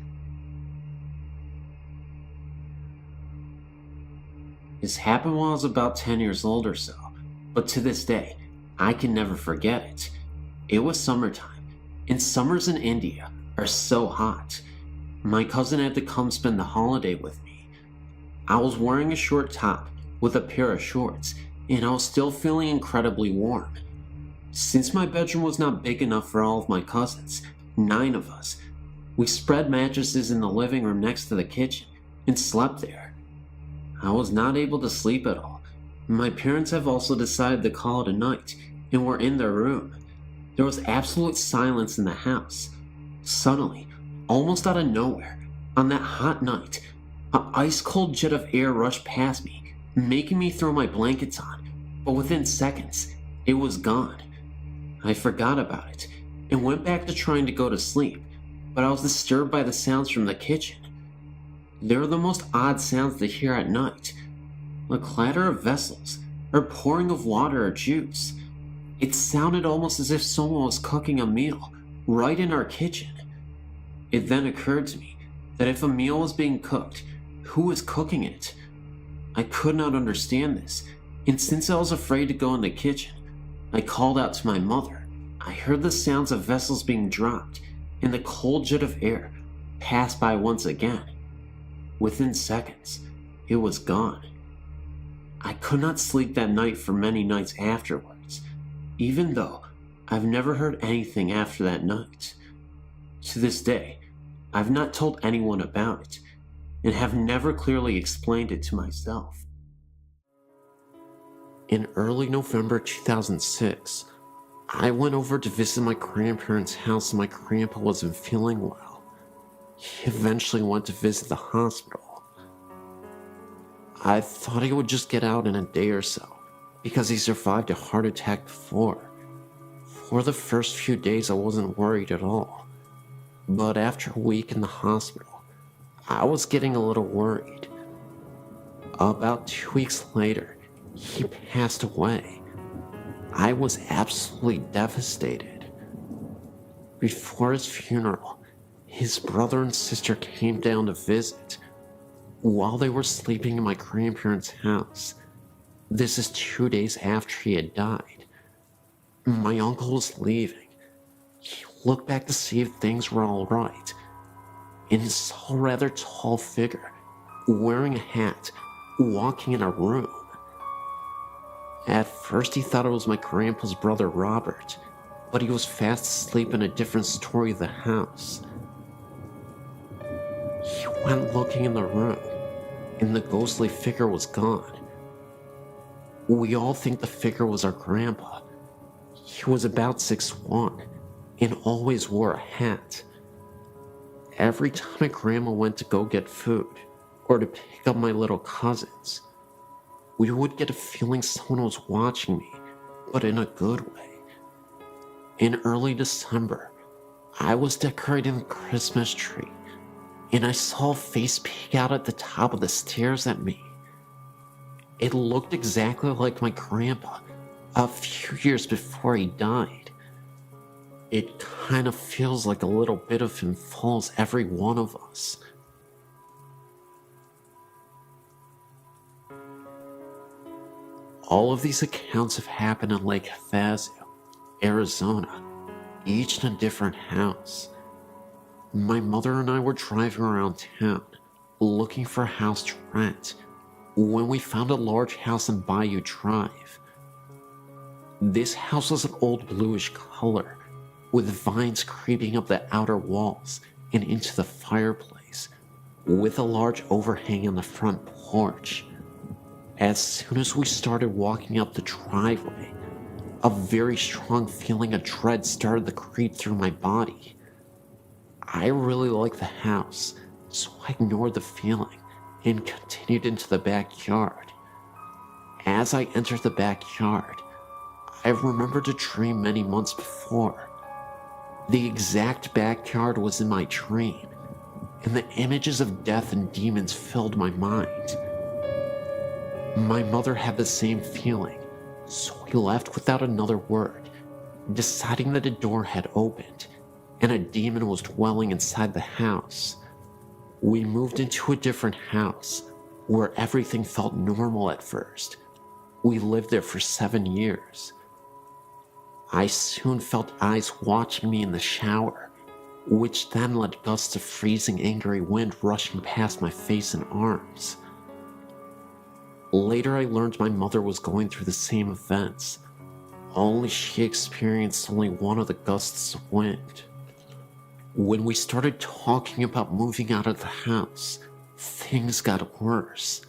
[SPEAKER 2] This happened while I was about 10 years old or so, but to this day, I can never forget it. It was summertime, and summers in India are so hot. My cousin had to come spend the holiday with me. I was wearing a short top with a pair of shorts, and I was still feeling incredibly warm. Since my bedroom was not big enough for all of my cousins, 9 of us, we spread mattresses in the living room next to the kitchen and slept there. I was not able to sleep at all. My parents have also decided to call it a night and were in their room. There was absolute silence in the house. Suddenly, almost out of nowhere, on that hot night, an ice-cold jet of air rushed past me, making me throw my blankets on, but within seconds, it was gone. I forgot about it and went back to trying to go to sleep, but I was disturbed by the sounds from the kitchen. They were the most odd sounds to hear at night. The clatter of vessels, or pouring of water or juice. It sounded almost as if someone was cooking a meal right in our kitchen. It then occurred to me that if a meal was being cooked, who was cooking it? I could not understand this, and since I was afraid to go in the kitchen, I called out to my mother. I heard the sounds of vessels being dropped, and the cold jet of air passed by once again. Within seconds, it was gone. I could not sleep that night for many nights afterwards, even though I've never heard anything after that night. To this day, I've not told anyone about it, and have never clearly explained it to myself. In early November 2006, I went over to visit my grandparents' house and my grandpa wasn't feeling well. He eventually went to visit the hospital. I thought he would just get out in a day or so, because he survived a heart attack before. For the first few days I wasn't worried at all, but after a week in the hospital, I was getting a little worried. About 2 weeks later, he passed away. I was absolutely devastated. Before his funeral, his brother and sister came down to visit while they were sleeping in my grandparents' house. This is 2 days after he had died. My uncle was leaving. He looked back to see if things were all right, and he saw a rather tall figure wearing a hat walking in a room. At first he thought it was my grandpa's brother Robert, but he was fast asleep in a different story of the house. He went looking in the room, and the ghostly figure was gone. We all think the figure was our grandpa. He was about 6'1", and always wore a hat. Every time my grandma went to go get food, or to pick up my little cousins, we would get a feeling someone was watching me, but in a good way. In early December, I was decorating the Christmas tree, and I saw a face peek out at the top of the stairs at me. It looked exactly like my grandpa a few years before he died.
[SPEAKER 1] It kind of feels like a little bit of him follows every one of us. All of these accounts have happened in Lake Havasu, Arizona, each in a different house. My mother and I were driving around town, looking for a house to rent, when we found a large house on MYUU Drive. This house was an old bluish color, with vines creeping up the outer walls and into the fireplace, with a large overhang on the front porch. As soon as we started walking up the driveway, a very strong feeling of dread started to creep through my body. I really liked the house, so I ignored the feeling and continued into the backyard. As I entered the backyard, I remembered a dream many months before. The exact backyard was in my dream, and the images of death and demons filled my mind. My mother had the same feeling, so we left without another word, deciding that a door had opened and a demon was dwelling inside the house. We moved into a different house, where everything felt normal at first. We lived there for 7 years. I soon felt eyes watching me in the shower, which then led gusts of freezing angry wind rushing past my face and arms. Later I learned my mother was going through the same events, only she experienced only one of the gusts of wind. When we started talking about moving out of the house, things got worse.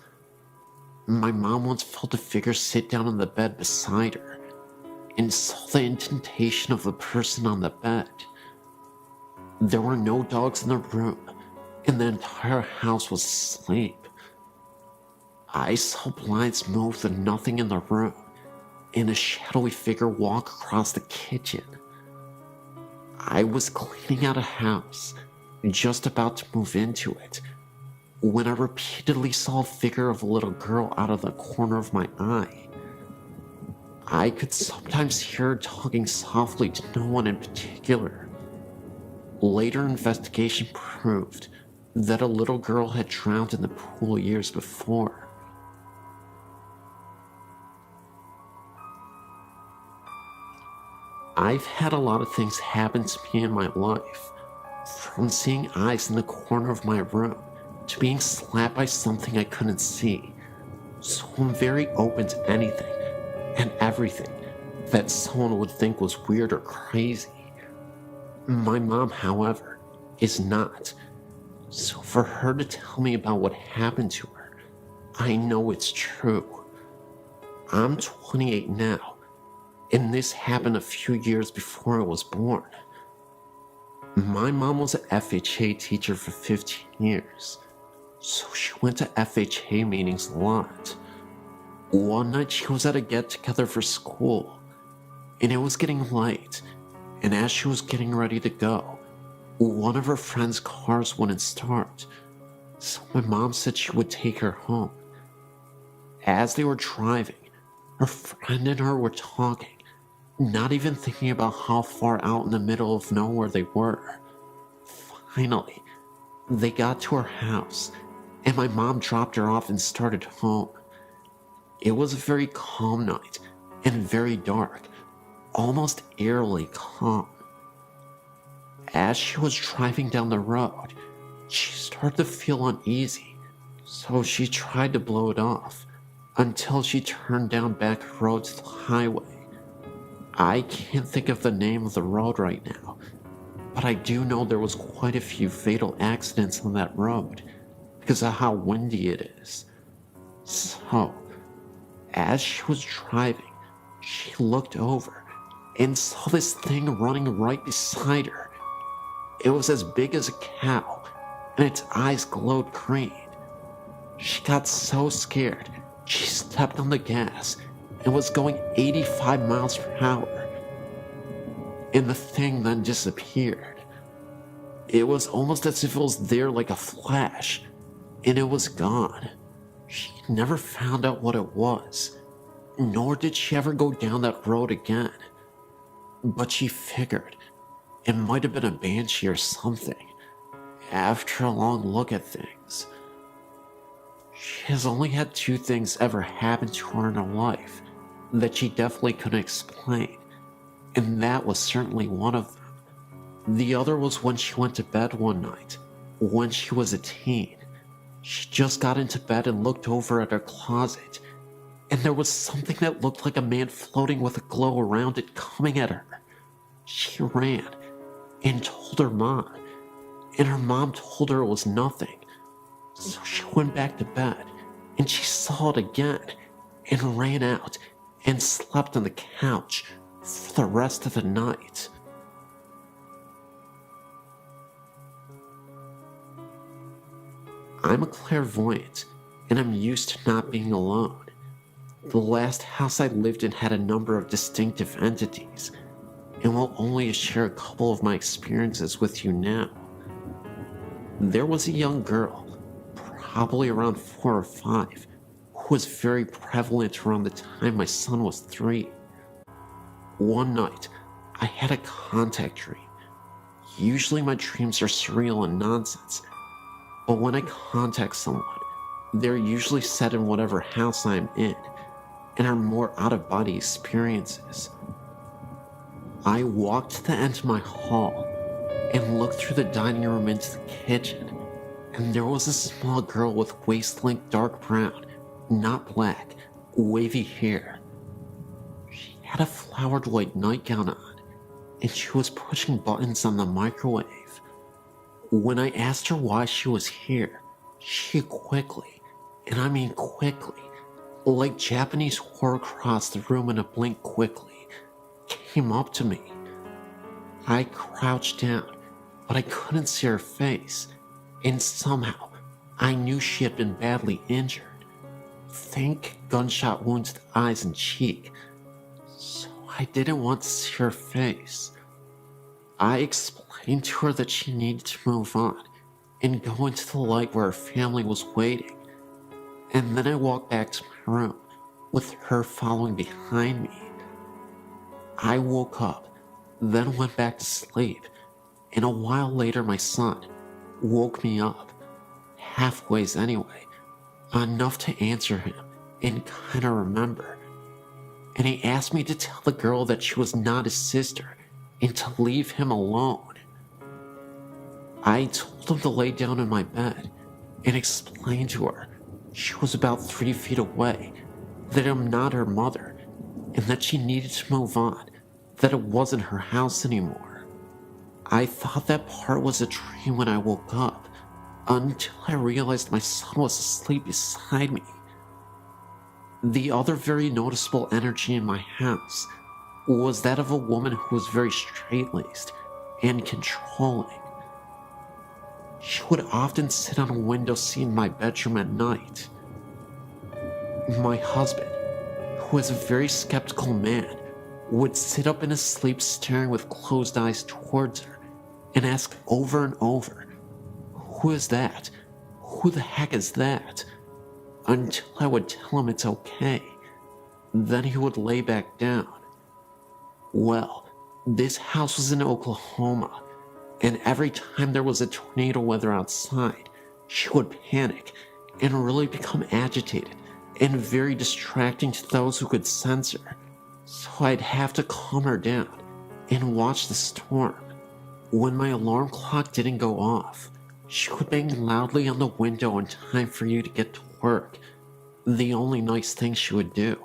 [SPEAKER 1] My mom once felt a figure sit down on the bed beside her and saw the indentation of the person on the bed. There were no dogs in the room, and the entire house was asleep. I saw blinds move and nothing in the room, and a shadowy figure walk across the kitchen. I was cleaning out a house, just about to move into it, when I repeatedly saw a figure of a little girl out of the corner of my eye. I could sometimes hear her talking softly to no one in particular. Later investigation proved that a little girl had drowned in the pool years before. I've had a lot of things happen to me in my life, from seeing eyes in the corner of my room to being slapped by something I couldn't see, so I'm very open to anything and everything that someone would think was weird or crazy. My mom, however, is not, so for her to tell me about what happened to her, I know it's true. I'm 28 now, and this happened a few years before I was born. My mom was an FHA teacher for 15 years, so she went to FHA meetings a lot. One night she was at a get-together for school, and it was getting late, and as she was getting ready to go, one of her friend's cars wouldn't start, so my mom said she would take her home. As they were driving, her friend and her were talking, not even thinking about how far out in the middle of nowhere they were. Finally, they got to her house, and my mom dropped her off and started home. It was a very calm night, and very dark, almost eerily calm. As she was driving down the road, she started to feel uneasy, so she tried to blow it off, until she turned down back road to the highway. I can't think of the name of the road right now, but I do know there was quite a few fatal accidents on that road because of how windy it is. So, as she was driving, she looked over and saw this thing running right beside her. It was as big as a cow, and its eyes glowed green. She got so scared, she stepped on the gas and was going 85 miles per hour. And the thing then disappeared. It was almost as if it was there like a flash, and it was gone. She never found out what it was, nor did she ever go down that road again. But she figured It might have been a banshee or something. After a long look at things, she has only had 2 things ever happen to her in her life that she definitely couldn't explain, and that was certainly one of them. The other was when she went to bed one night, when she was a teen. She just got into bed and looked over at her closet, and there was something that looked like a man floating with a glow around it coming at her. She ran and told her mom, and her mom told her it was nothing. So she went back to bed, and she saw it again, and ran out and slept on the couch for the rest of the night. I'm a clairvoyant, and I'm used to not being alone. The last house I lived in had a number of distinctive entities, and will only share a couple of my experiences with you now. There was a young girl, probably around 4 or 5, who was very prevalent around the time my son was 3. One night, I had a contact dream. Usually my dreams are surreal and nonsense, but when I contact someone, they're usually set in whatever house I'm in, and are more out-of-body experiences. I walked to the end of my hall, and looked through the dining room into the kitchen, and there was a small girl with waist-length dark brown, not black, wavy hair. She had a flowered white nightgown on, and she was pushing buttons on the microwave. When I asked her why she was here, she quickly, and I mean quickly, like Japanese horror across the room in a blink quickly, came up to me. I crouched down, but I couldn't see her face, and somehow I knew she had been badly injured. Think gunshot wounds to the eyes and cheek, so I didn't want to see her face. I explained to her that she needed to move on and go into the light where her family was waiting, and then I walked back to my room with her following behind me. I woke up, then went back to sleep, and a while later my son woke me up, halfways anyway, enough to answer him and kinda remember. And he asked me to tell the girl that she was not his sister and to leave him alone. I told him to lay down in my bed and explained to her she was about 3 feet away, that I'm not her mother, and that she needed to move on, that it wasn't her house anymore. I thought that part was a dream when I woke up, until I realized my son was asleep beside me. The other very noticeable energy in my house was that of a woman who was very straight-laced and controlling. She would often sit on a window seat in my bedroom at night. My husband, who is a very skeptical man, would sit up in his sleep staring with closed eyes towards her and ask over and over, "Who is that? Who the heck is that?" Until I would tell him it's okay. Then he would lay back down. Well, this house was in Oklahoma, and every time there was a tornado weather outside, she would panic and really become agitated and very distracting to those who could sense her. So I'd have to calm her down and watch the storm. When my alarm clock didn't go off, she would bang loudly on the window in time for you to get to work. The only nice thing she would do.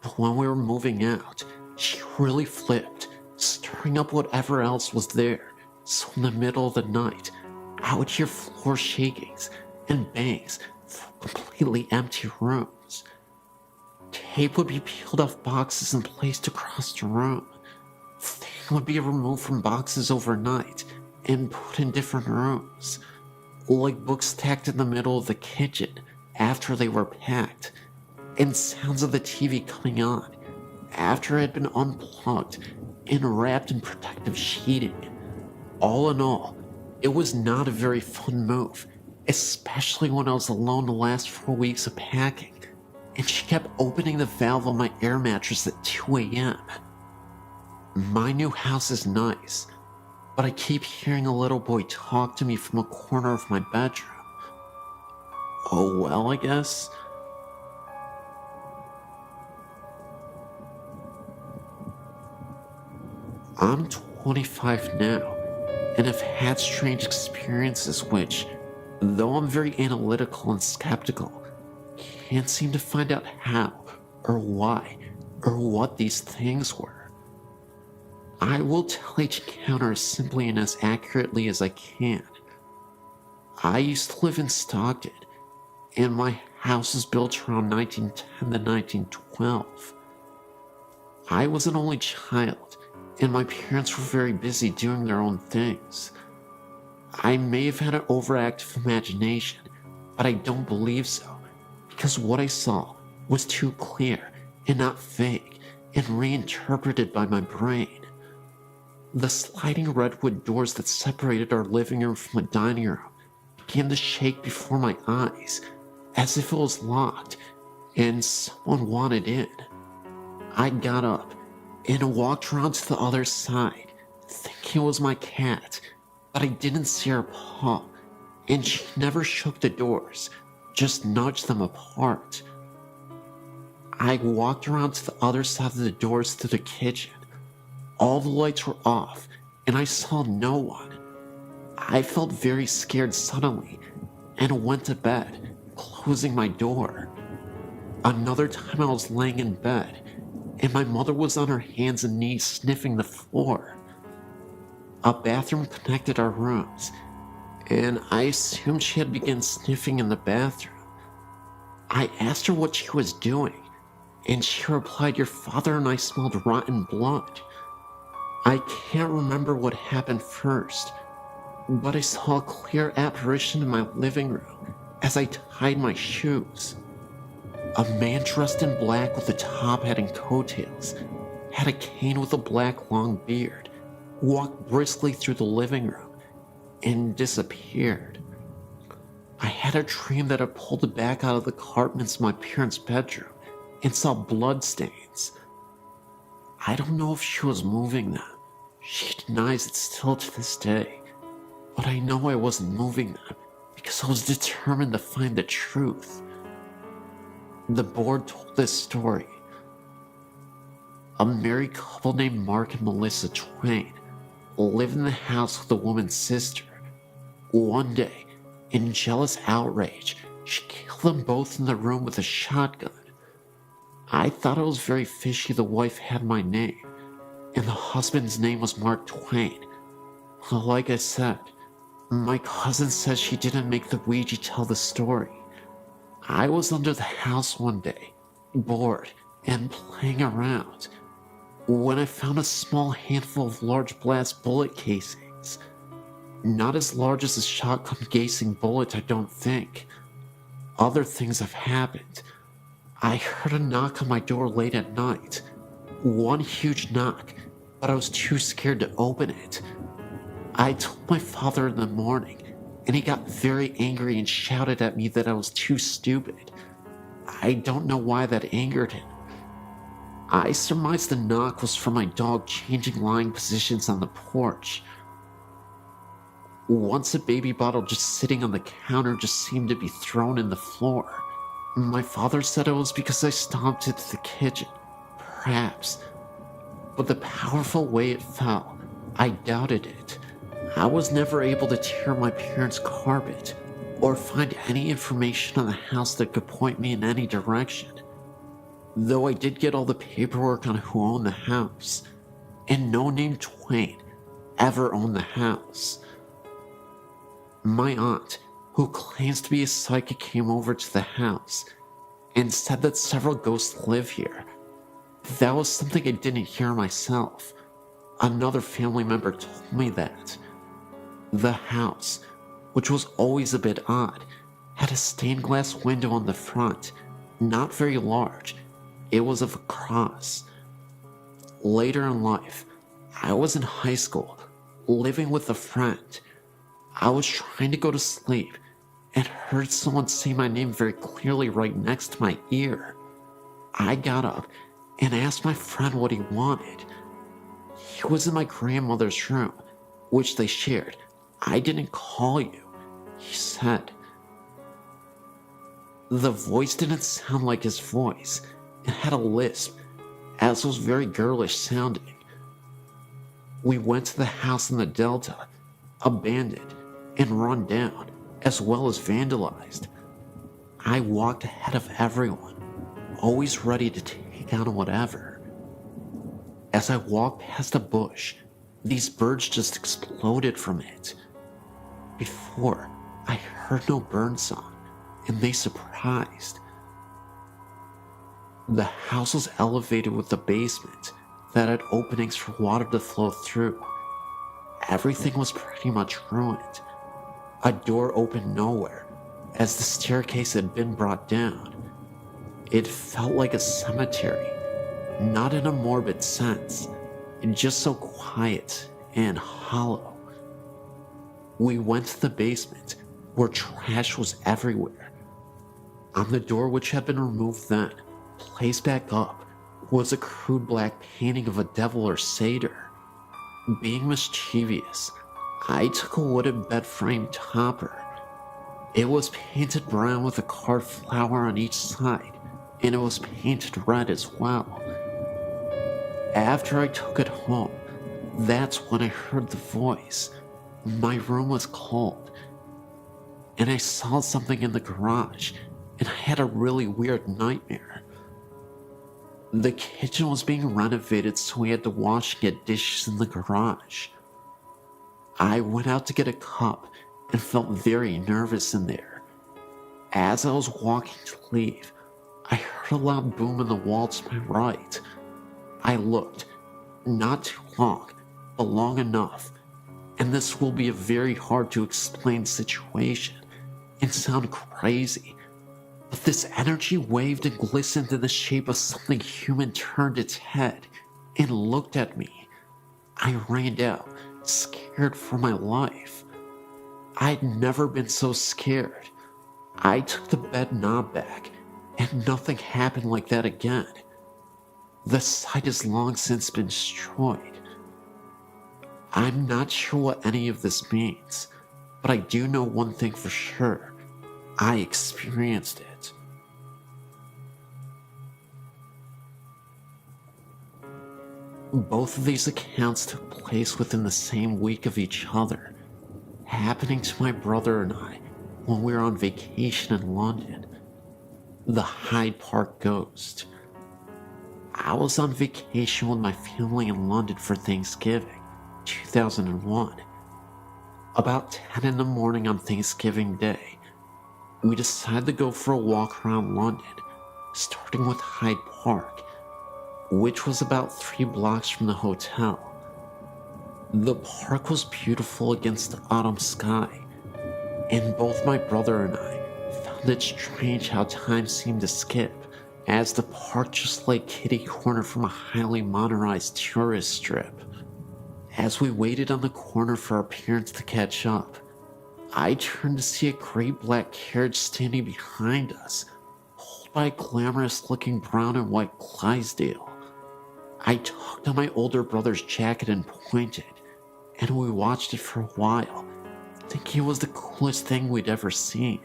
[SPEAKER 1] But when we were moving out, she really flipped, stirring up whatever else was there. So in the middle of the night, I would hear floor shakings and bangs from completely empty rooms. Tape would be peeled off boxes and placed across the room. Things would be removed from boxes overnight and put in different rooms, like books stacked in the middle of the kitchen after they were packed, and sounds of the TV coming on after it had been unplugged and wrapped in protective sheeting. All in all, it was not a very fun move, especially when I was alone the last 4 weeks of packing, and she kept opening the valve on my air mattress at 2 a.m. My new house is nice, but I keep hearing a little boy talk to me from a corner of my bedroom. Oh well, I guess. I'm 25 now, and have had strange experiences which, though I'm very analytical and skeptical, can't seem to find out how, or why, or what these things were. I will tell each encounter as simply and as accurately as I can. I used to live in Stockton, and my house was built around 1910 to 1912. I was an only child, and my parents were very busy doing their own things. I may have had an overactive imagination, but I don't believe so, because what I saw was too clear and not vague and reinterpreted by my brain. The sliding redwood doors that separated our living room from the dining room began to shake before my eyes, as if it was locked and someone wanted in. I got up and walked around to the other side, thinking it was my cat, but I didn't see her paw, and she never shook the doors, just nudged them apart. I walked around to the other side of the doors to the kitchen. All the lights were off, and I saw no one. I felt very scared suddenly, and went to bed, closing my door. Another time I was laying in bed, and my mother was on her hands and knees sniffing the floor. A bathroom connected our rooms, and I assumed she had begun sniffing in the bathroom. I asked her what she was doing, and she replied, "Your father and I smelled rotten blood." I can't remember what happened first, but I saw a clear apparition in my living room as I tied my shoes. A man dressed in black with a top hat and coattails, had a cane with a black long beard, walked briskly through the living room, and disappeared. I had a dream that I pulled it back out of the carpets in my parents' bedroom and saw bloodstains. I don't know if she was moving them. She denies it still to this day. But I know I wasn't moving them because I was determined to find the truth. The board told this story. A married couple named Mark and Melissa Twain lived in the house with a woman's sister. One day, in jealous outrage, she killed them both in the room with a shotgun. I thought it was very fishy the wife had my name, and the husband's name was Mark Twain. Like I said, my cousin says she didn't make the Ouija tell the story. I was under the house one day, bored and playing around, when I found a small handful of large blast bullet casings. Not as large as a shotgun casing bullet, I don't think. Other things have happened. I heard a knock on my door late at night. One huge knock, but I was too scared to open it. I told my father in the morning, and he got very angry and shouted at me that I was too stupid. I don't know why that angered him. I surmised the knock was from my dog changing lying positions on the porch. Once a baby bottle just sitting on the counter just seemed to be thrown in the floor. My father said it was because I stomped into the kitchen. Perhaps. But the powerful way it fell, I doubted it. I was never able to tear my parents' carpet, or find any information on the house that could point me in any direction. Though I did get all the paperwork on who owned the house, and no name Twain ever owned the house. My aunt, who claims to be a psychic, came over to the house and said that several ghosts live here. That was something I didn't hear myself. Another family member told me that. The house, which was always a bit odd, had a stained glass window on the front, not very large. It was of a cross. Later in life, I was in high school, living with a friend. I was trying to go to sleep and heard someone say my name very clearly right next to my ear. I got up and asked my friend what he wanted. I was in my grandmother's room, which they shared. I didn't call you, he said. The voice didn't sound like his voice. It had a lisp, as was very girlish sounding. We went to the house in the Delta, abandoned and run down, as well as vandalized. I walked ahead of everyone, always ready to take on whatever. As I walked past a bush, these birds just exploded from it. Before, I heard no bird song, and they surprised. The house was elevated with a basement that had openings for water to flow through. Everything was pretty much ruined. A door opened nowhere, as the staircase had been brought down. It felt like a cemetery, not in a morbid sense, just so quiet and hollow. We went to the basement, where trash was everywhere. On the door, which had been removed then, placed back up, was a crude black painting of a devil or satyr. Being mischievous, I took a wooden bed frame topper. It was painted brown with a carved flower on each side, and it was painted red as well. After I took it home, that's when I heard the voice. My room was cold, and I saw something in the garage, and I had a really weird nightmare. The kitchen was being renovated, so we had to wash and get dishes in the garage. I went out to get a cup and felt very nervous in there. As I was walking to leave, I heard a loud boom in the wall to my right. I looked, not too long, but long enough, and this will be a very hard to explain situation and sound crazy, but this energy waved and glistened in the shape of something human, turned its head and looked at me. I ran out, scared for my life. I'd never been so scared. I took the bed knob back, and nothing happened like that again. The site has long since been destroyed. I'm not sure what any of this means, but I do know one thing for sure. I experienced it. Both of these accounts took place within the same week of each other, happening to my brother and I when we were on vacation in London. The Hyde Park Ghost. I was on vacation with my family in London for Thanksgiving, 2001. About 10 in the morning on Thanksgiving Day, we decided to go for a walk around London, starting with Hyde Park, which was about 3 blocks from the hotel. The park was beautiful against the autumn sky, and both my brother and I found it strange how time seemed to skip, as the park just lay kitty corner from a highly modernized tourist strip. As we waited on the corner for our parents to catch up, I turned to see a great black carriage standing behind us, pulled by a glamorous-looking brown and white Clydesdale. I tugged on my older brother's jacket and pointed, and we watched it for a while, thinking it was the coolest thing we'd ever seen.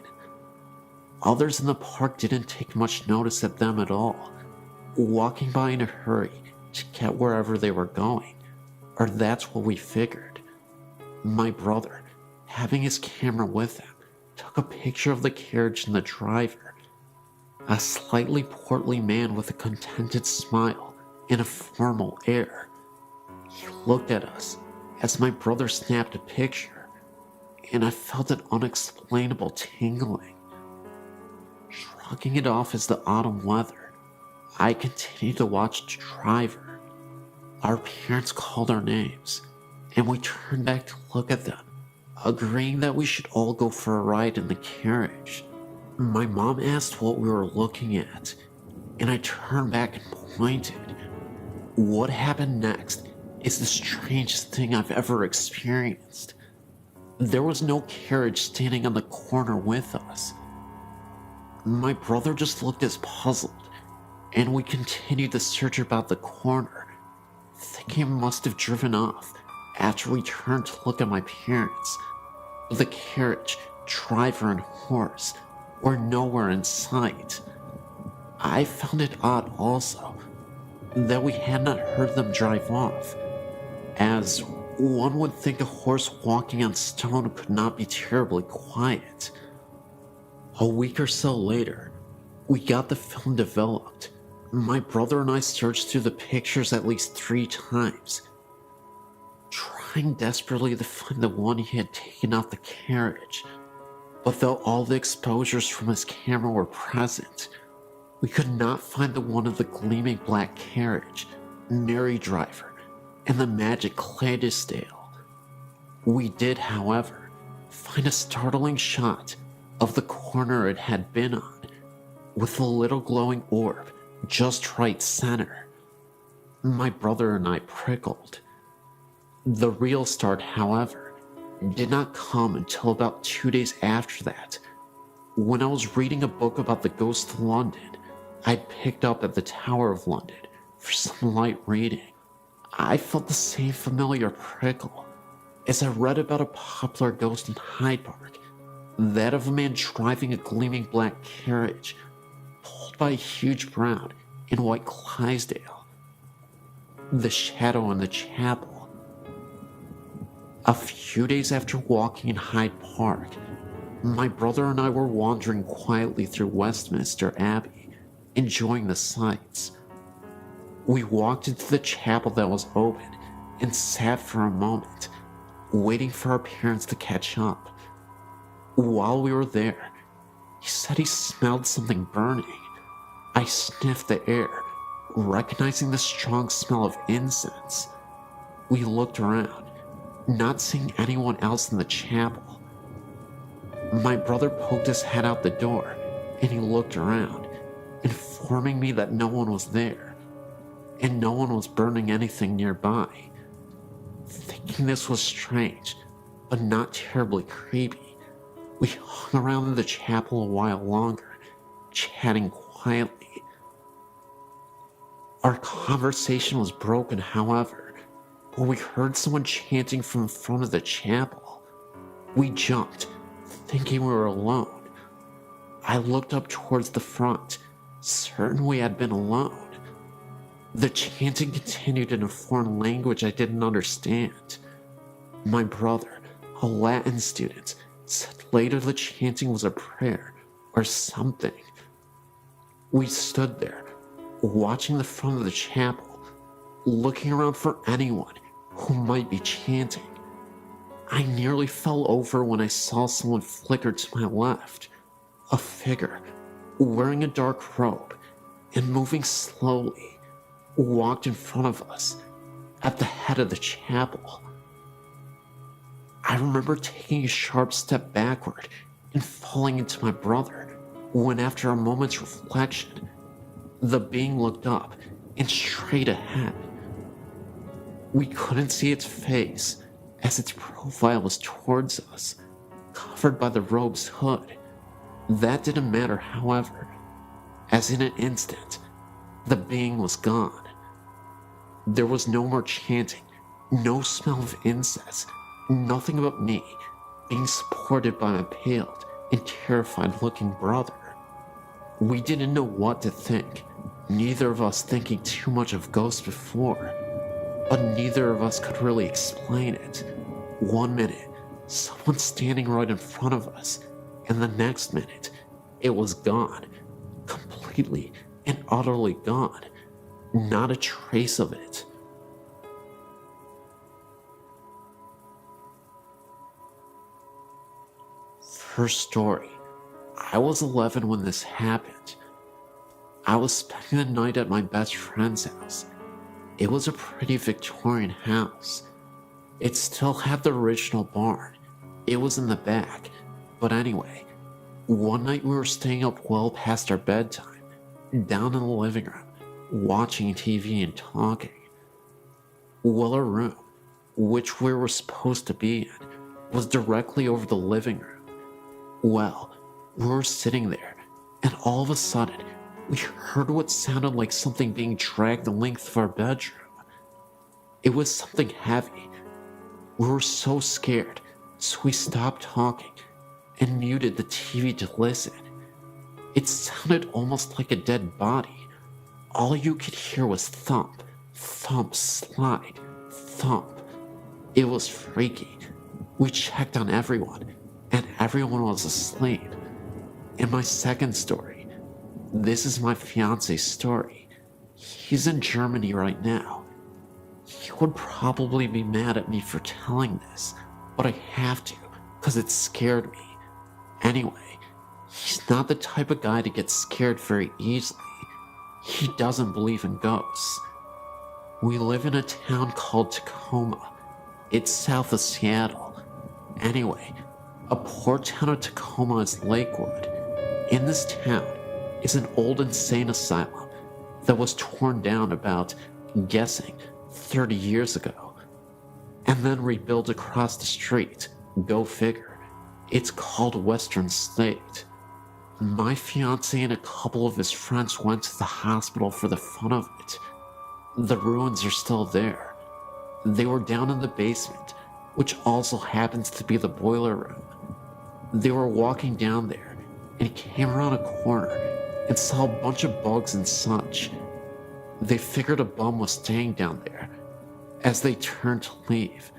[SPEAKER 1] Others in the park didn't take much notice of them at all, walking by in a hurry to get wherever they were going, or that's what we figured. My brother, having his camera with him, took a picture of the carriage and the driver, a slightly portly man with a contented smile and a formal air. He looked at us as my brother snapped a picture, and I felt an unexplainable tingling. Shrugging it off as the autumn weather, I continued to watch the driver. Our parents called our names, and we turned back to look at them, agreeing that we should all go for a ride in the carriage. My mom asked what we were looking at, and I turned back and pointed. What happened next is the strangest thing I've ever experienced. There was no carriage standing on the corner with us. My brother just looked as puzzled, and we continued the search about the corner, thinking it must have driven off after we turned to look at my parents. The carriage, driver, and horse were nowhere in sight. I found it odd also that we had not heard them drive off, as one would think a horse walking on stone could not be terribly quiet. A week or so later, we got the film developed. My brother and I searched through the pictures at least 3 times, trying desperately to find the one he had taken off the carriage. But though all the exposures from his camera were present, we could not find the one of the gleaming black carriage, Mary Driver, and the magic Clydesdale. We did, however, find a startling shot of the corner it had been on, with a little glowing orb just right center. My brother and I prickled. The real start, however, did not come until about 2 days after that, when I was reading a book about the ghost of London I'd picked up at the Tower of London for some light reading. I felt the same familiar prickle as I read about a popular ghost in Hyde Park, that of a man driving a gleaming black carriage pulled by a huge brown and white Clydesdale. The shadow in the chapel. A few days after walking in Hyde Park, my brother and I were wandering quietly through Westminster Abbey, enjoying the sights. We walked into the chapel that was open and sat for a moment, waiting for our parents to catch up. While we were there, he said he smelled something burning. I sniffed the air, recognizing the strong smell of incense. We looked around, not seeing anyone else in the chapel. My brother poked his head out the door, and he looked around, informing me that no one was there, and no one was burning anything nearby. Thinking this was strange, but not terribly creepy, we hung around in the chapel a while longer, chatting quietly. Our conversation was broken, however, when we heard someone chanting from the front of the chapel. We jumped, thinking we were alone. I looked up towards the front, certain we had been alone. The chanting continued in a foreign language I didn't understand. My brother, a Latin student, said later the chanting was a prayer or something. We stood there, watching the front of the chapel, looking around for anyone who might be chanting. I nearly fell over when I saw someone flicker to my left, a figure wearing a dark robe and moving slowly, walked in front of us at the head of the chapel. I remember taking a sharp step backward and falling into my brother when, after a moment's reflection, the being looked up and straight ahead. We couldn't see its face as its profile was towards us, covered by the robe's hood. That didn't matter, however, as in an instant, the being was gone. There was no more chanting, no smell of incense, nothing but me being supported by my paled and terrified-looking brother. We didn't know what to think, neither of us thinking too much of ghosts before, but neither of us could really explain it. One minute, someone standing right in front of us, and the next minute, it was gone, completely and utterly gone, not a trace of it. First story. I was 11 when this happened. I was spending the night at my best friend's house. It was a pretty Victorian house. It still had the original barn. It was in the back. But anyway, one night we were staying up well past our bedtime, down in the living room, watching TV and talking. Well, our room, which we were supposed to be in, was directly over the living room. Well, we were sitting there, and all of a sudden, we heard what sounded like something being dragged the length of our bedroom. It was something heavy. We were so scared, so we stopped talking and muted the TV to listen. It sounded almost like a dead body. All you could hear was thump, thump, slide, thump. It was freaky. We checked on everyone, and everyone was asleep. In my second story, this is my fiance's story. He's in Germany right now. He would probably be mad at me for telling this, but I have to, because it scared me. Anyway, he's not the type of guy to get scared very easily. He doesn't believe in ghosts. We live in a town called Tacoma. It's south of Seattle. Anyway, a poor town of Tacoma is Lakewood. In this town is an old insane asylum that was torn down about, guessing, 30 years ago, and then rebuilt across the street. Go figure. It's called Western State. My fiance and a couple of his friends went to the hospital for the fun of it. The ruins are still there. They were down in the basement, which also happens to be the boiler room. They were walking down there and came around a corner and saw a bunch of bugs and such. They figured a bum was staying down there. As they turned to leave,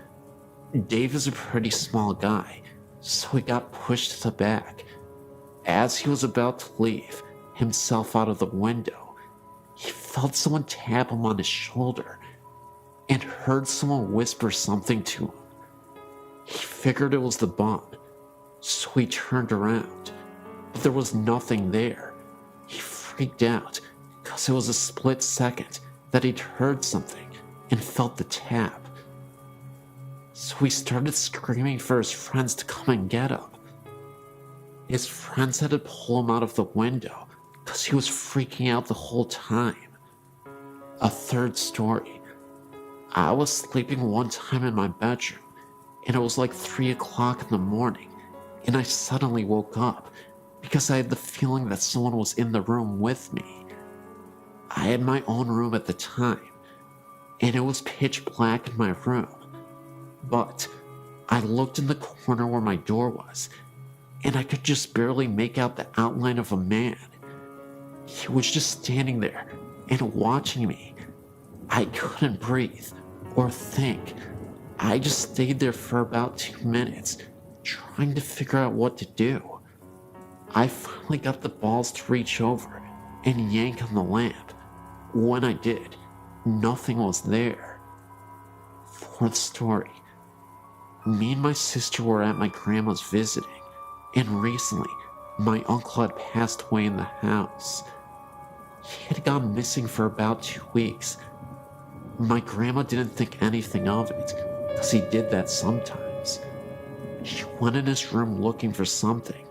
[SPEAKER 1] Dave is a pretty small guy, so he got pushed to the back. As he was about to leave himself out of the window, he felt someone tap him on his shoulder and heard someone whisper something to him. He figured it was the bum, so he turned around, but there was nothing there. He freaked out because it was a split second that he'd heard something and felt the tap. So he started screaming for his friends to come and get him. His friends had to pull him out of the window because he was freaking out the whole time. A third story. I was sleeping one time in my bedroom, and it was like 3 o'clock in the morning, and I suddenly woke up because I had the feeling that someone was in the room with me. I had my own room at the time, and it was pitch black in my room. But I looked in the corner where my door was, and I could just barely make out the outline of a man. He was just standing there and watching me. I couldn't breathe or think. I just stayed there for about 2 minutes, trying to figure out what to do. I finally got the balls to reach over and yank on the lamp. When I did, nothing was there. Fourth story. Me and my sister were at my grandma's visiting, and recently, my uncle had passed away in the house. He had gone missing for about 2 weeks. My grandma didn't think anything of it, because he did that sometimes. She went in his room looking for something,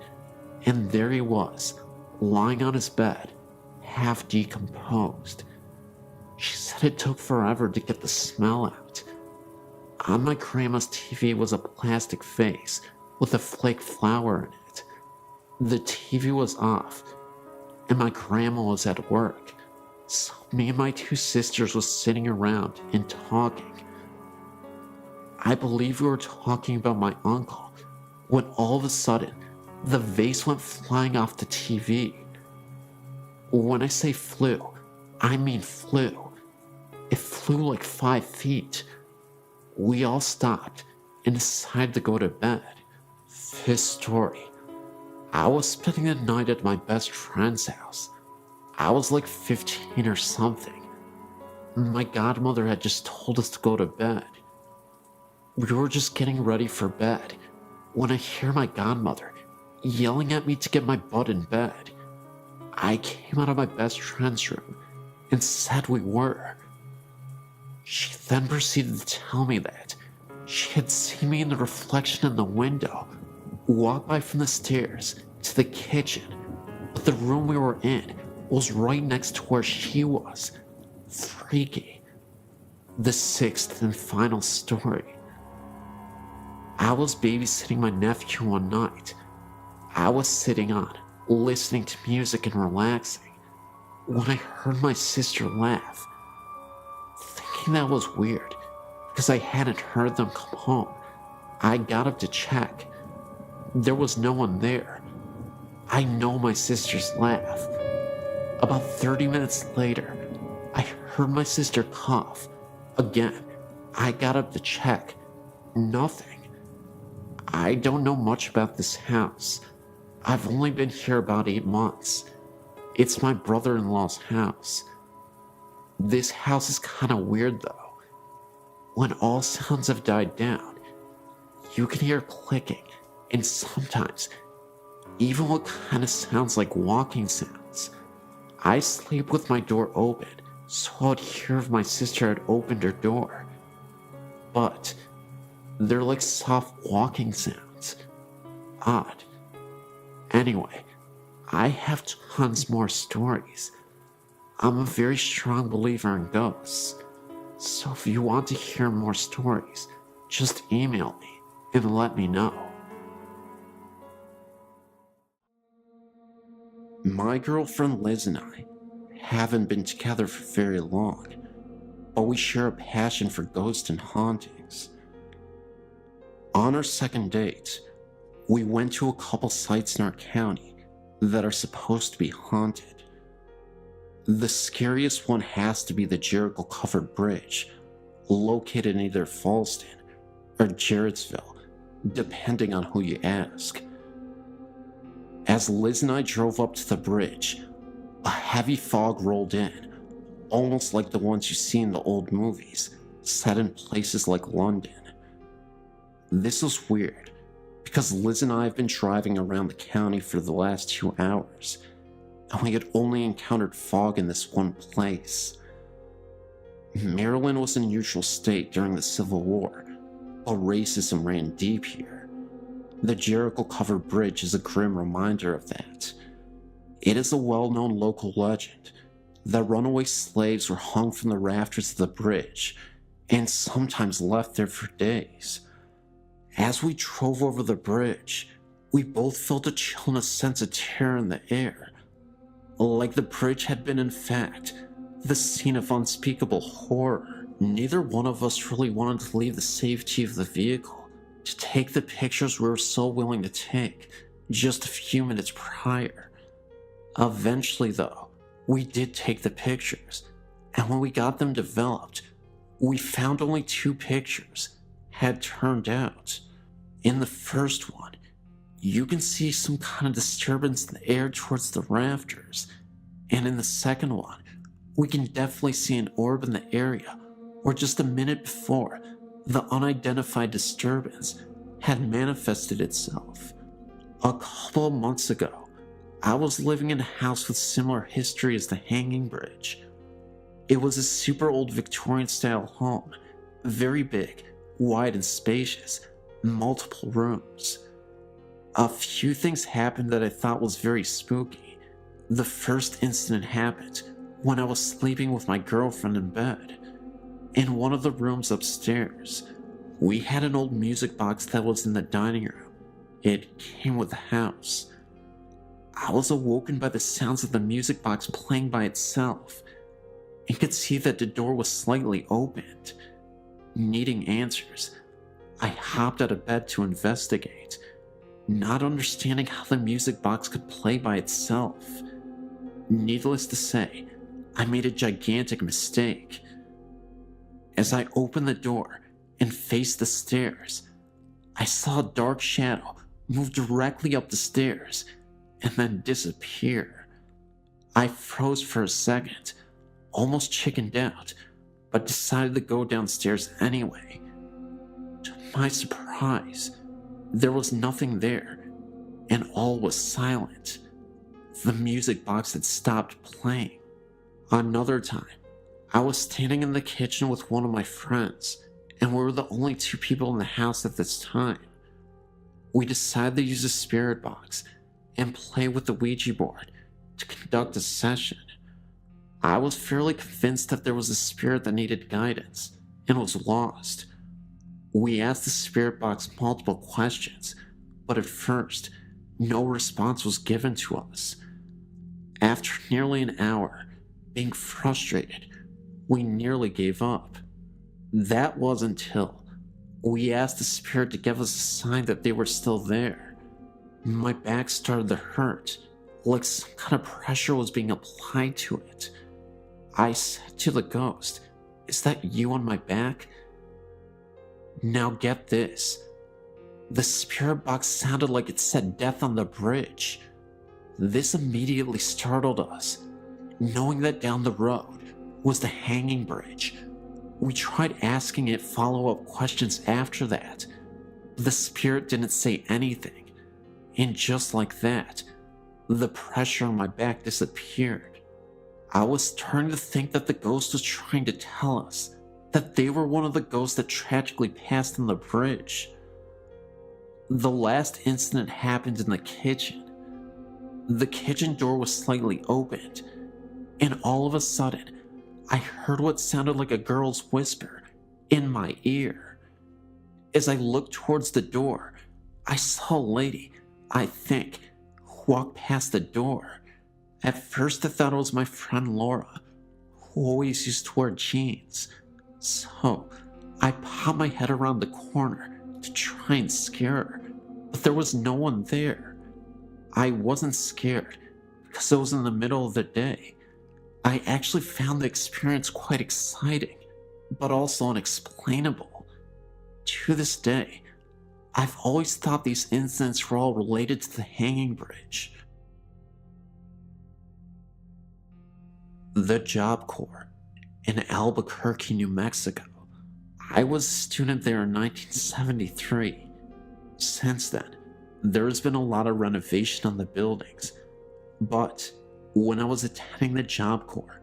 [SPEAKER 1] and there he was, lying on his bed, half decomposed. She said it took forever to get the smell out. On my grandma's TV was a plastic face with a flake flower in it. The TV was off, and my grandma was at work, so me and my 2 sisters was sitting around and talking. I believe we were talking about my uncle, when all of a sudden, the vase went flying off the TV. When I say flew, I mean flew. It flew like 5 feet. We all stopped and decided to go to bed. Fifth story. I was spending the night at my best friend's house. I was like 15 or something. My godmother had just told us to go to bed. We were just getting ready for bed when I hear my godmother yelling at me to get my butt in bed. I came out of my best friend's room and said we were. She then proceeded to tell me that she had seen me in the reflection in the window walk by from the stairs to the kitchen, but the room we were in was right next to where she was. Freaky. The sixth and final story. I was babysitting my nephew one night. I was sitting on, listening to music and relaxing, when I heard my sister laugh. Thinking that was weird, because I hadn't heard them come home. I got up to check. There was no one there. I know my sister's laugh. About 30 minutes later, I heard my sister cough. Again, I got up to check. Nothing. I don't know much about this house. I've only been here about 8 months. It's my brother-in-law's house. This house is kind of weird though. When all sounds have died down, you can hear clicking and sometimes even what kind of sounds like walking sounds. I sleep with my door open, so I'd hear if my sister had opened her door. But they're like soft walking sounds. Odd. Anyway, I have tons more stories. I'm a very strong believer in ghosts. So if you want to hear more stories, just email me and let me know. My girlfriend Liz and I haven't been together for very long, but we share a passion for ghosts and hauntings. On our second date, we went to a couple sites in our county that are supposed to be haunted. The scariest one has to be the Jericho-covered bridge, located in either Fallston or Jarrettsville, depending on who you ask. As Liz and I drove up to the bridge, a heavy fog rolled in, almost like the ones you see in the old movies, set in places like London. This was weird, because Liz and I have been driving around the county for the last 2 hours, and we had only encountered fog in this one place. Maryland was a neutral state during the Civil War, but racism ran deep here. The Jericho-covered bridge is a grim reminder of that. It is a well-known local legend that runaway slaves were hung from the rafters of the bridge and sometimes left there for days. As we drove over the bridge, we both felt a chill and a sense of terror in the air. Like the bridge had been, in fact, the scene of unspeakable horror. Neither one of us really wanted to leave the safety of the vehicle to take the pictures we were so willing to take just a few minutes prior. Eventually, though, we did take the pictures, and when we got them developed, we found only 2 pictures had turned out. In the first one, you can see some kind of disturbance in the air towards the rafters, and in the second one, we can definitely see an orb in the area where just a minute before, the unidentified disturbance had manifested itself. A couple of months ago, I was living in a house with similar history as the Hanging Bridge. It was a super old Victorian-style home, very big, wide and spacious, multiple rooms. A few things happened that I thought was very spooky. The first incident happened when I was sleeping with my girlfriend in bed. In one of the rooms upstairs, we had an old music box that was in the dining room. It came with the house. I was awoken by the sounds of the music box playing by itself and could see that the door was slightly opened. Needing answers, I hopped out of bed to investigate, not understanding how the music box could play by itself. Needless to say, I made a gigantic mistake. As I opened the door and faced the stairs, I saw a dark shadow move directly up the stairs and then disappear. I froze for a second, almost chickened out, but decided to go downstairs anyway. To my surprise, there was nothing there, and all was silent. The music box had stopped playing. Another time, I was standing in the kitchen with one of my friends, and we were the only 2 people in the house at this time. We decided to use a spirit box and play with the Ouija board to conduct a session. I was fairly convinced that there was a spirit that needed guidance and was lost. We asked the spirit box multiple questions, but at first, no response was given to us. After nearly an hour, being frustrated, we nearly gave up. That was until we asked the spirit to give us a sign that they were still there. My back started to hurt, like some kind of pressure was being applied to it. I said to the ghost, "Is that you on my back?" Now get this. The spirit box sounded like it said death on the bridge. This immediately startled us, knowing that down the road was the hanging bridge. We tried asking it follow-up questions after that. The spirit didn't say anything, and just like that, the pressure on my back disappeared. I was starting to think that the ghost was trying to tell us that they were one of the ghosts that tragically passed on the bridge. The last incident happened in the kitchen. The kitchen door was slightly opened, and all of a sudden, I heard what sounded like a girl's whisper in my ear. As I looked towards the door, I saw a lady, I think, walk past the door. At first I thought it was my friend Laura, who always used to wear jeans. So I popped my head around the corner to try and scare her, but there was no one there. I wasn't scared because it was in the middle of the day. I actually found the experience quite exciting, but also unexplainable. To this day, I've always thought these incidents were all related to the hanging bridge. The Job Corps in Albuquerque, New Mexico. I was a student there in 1973. Since then, there's been a lot of renovation on the buildings, but when I was attending the Job Corps,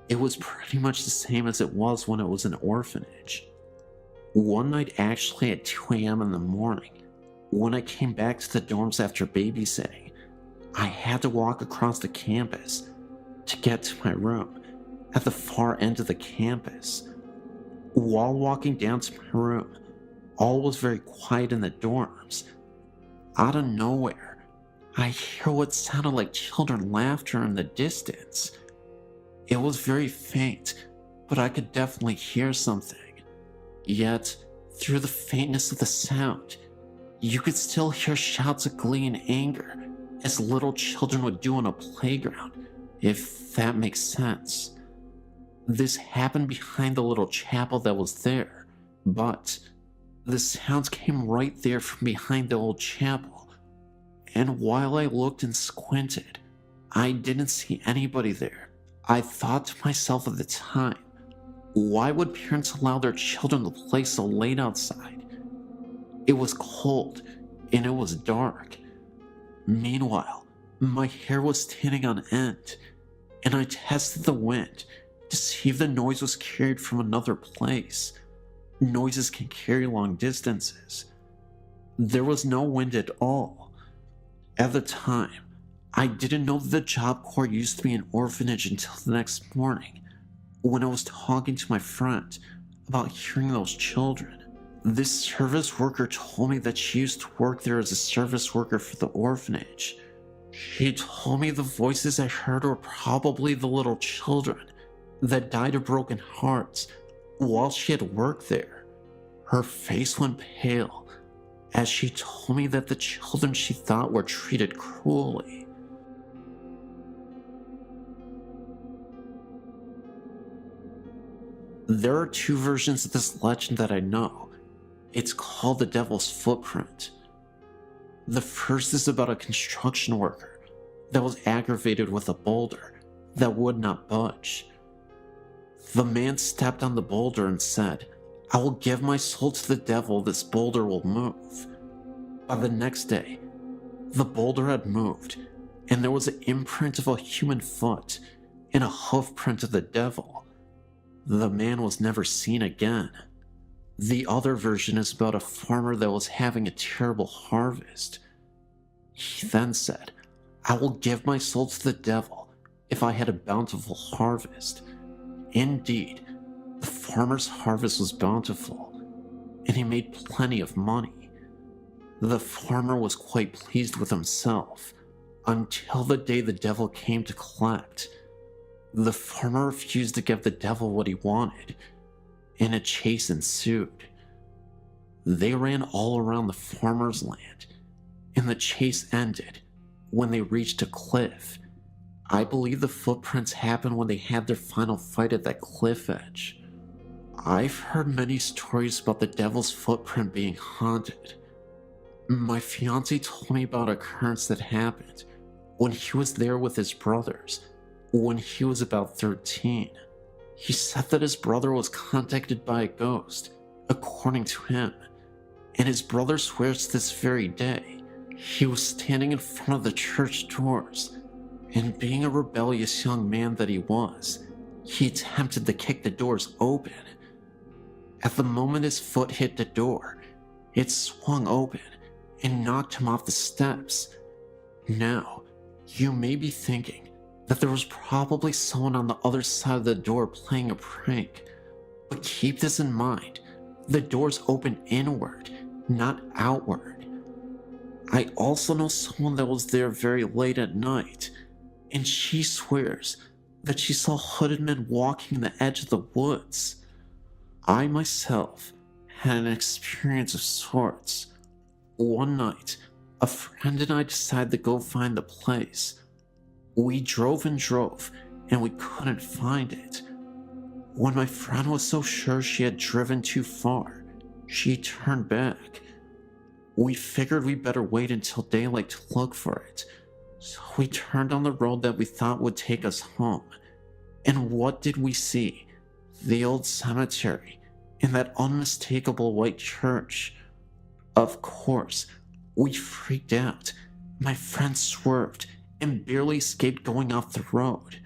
[SPEAKER 1] it was pretty much the same as it was when it was an orphanage. One night, actually at 2 a.m. in the morning, when I came back to the dorms after babysitting, I had to walk across the campus to get to my room at the far end of the campus. While walking down to my room, all was very quiet in the dorms. Out of nowhere, I hear what sounded like children laughter in the distance. It was very faint, but I could definitely hear something. Yet, through the faintness of the sound, you could still hear shouts of glee and anger, as little children would do on a playground, if that makes sense. This happened behind the little chapel that was there, but the sounds came right there from behind the old chapel. And while I looked and squinted, I didn't see anybody there. I thought to myself at the time, why would parents allow their children to play so late outside? It was cold, and it was dark. Meanwhile, my hair was standing on end, and I tested the wind to see if the noise was carried from another place. Noises can carry long distances. There was no wind at all. At the time, I didn't know that the Job Corps used to be an orphanage until the next morning, when I was talking to my friend about hearing those children. This service worker told me that she used to work there as a service worker for the orphanage. She told me the voices I heard were probably the little children that died of broken hearts while she had worked there. Her face went pale as she told me that the children she thought were treated cruelly. There are two versions of this legend that I know. It's called the Devil's Footprint. The first is about a construction worker that was aggravated with a boulder that would not budge. The man stepped on the boulder and said, "I will give my soul to the devil, this boulder will move." By the next day, the boulder had moved, and there was an imprint of a human foot and a hoof print of the devil. The man was never seen again. The other version is about a farmer that was having a terrible harvest. He then said, "I will give my soul to the devil if I had a bountiful harvest." Indeed, the farmer's harvest was bountiful, and he made plenty of money. The farmer was quite pleased with himself, until the day the devil came to collect. The farmer refused to give the devil what he wanted, and a chase ensued. They ran all around the farmer's land, and the chase ended when they reached a cliff. I believe the footprints happened when they had their final fight at that cliff edge. I've heard many stories about the devil's footprint being haunted. My fiance told me about an occurrence that happened when he was there with his brothers when he was about 13. He said that his brother was contacted by a ghost, according to him, and his brother swears to this very day he was standing in front of the church doors, and being a rebellious young man that he was, he attempted to kick the doors open. At the moment his foot hit the door, it swung open and knocked him off the steps. Now, you may be thinking that there was probably someone on the other side of the door playing a prank, but keep this in mind, the doors open inward, not outward. I also know someone that was there very late at night, and she swears that she saw hooded men walking the edge of the woods. I myself had an experience of sorts. One night, a friend and I decided to go find the place. We drove and drove, and we couldn't find it. When my friend was so sure she had driven too far, she turned back. We figured we better wait until daylight to look for it, so we turned on the road that we thought would take us home. And what did we see? The old cemetery and that unmistakable white church. Of course, we freaked out. My friend swerved and barely escaped going off the road.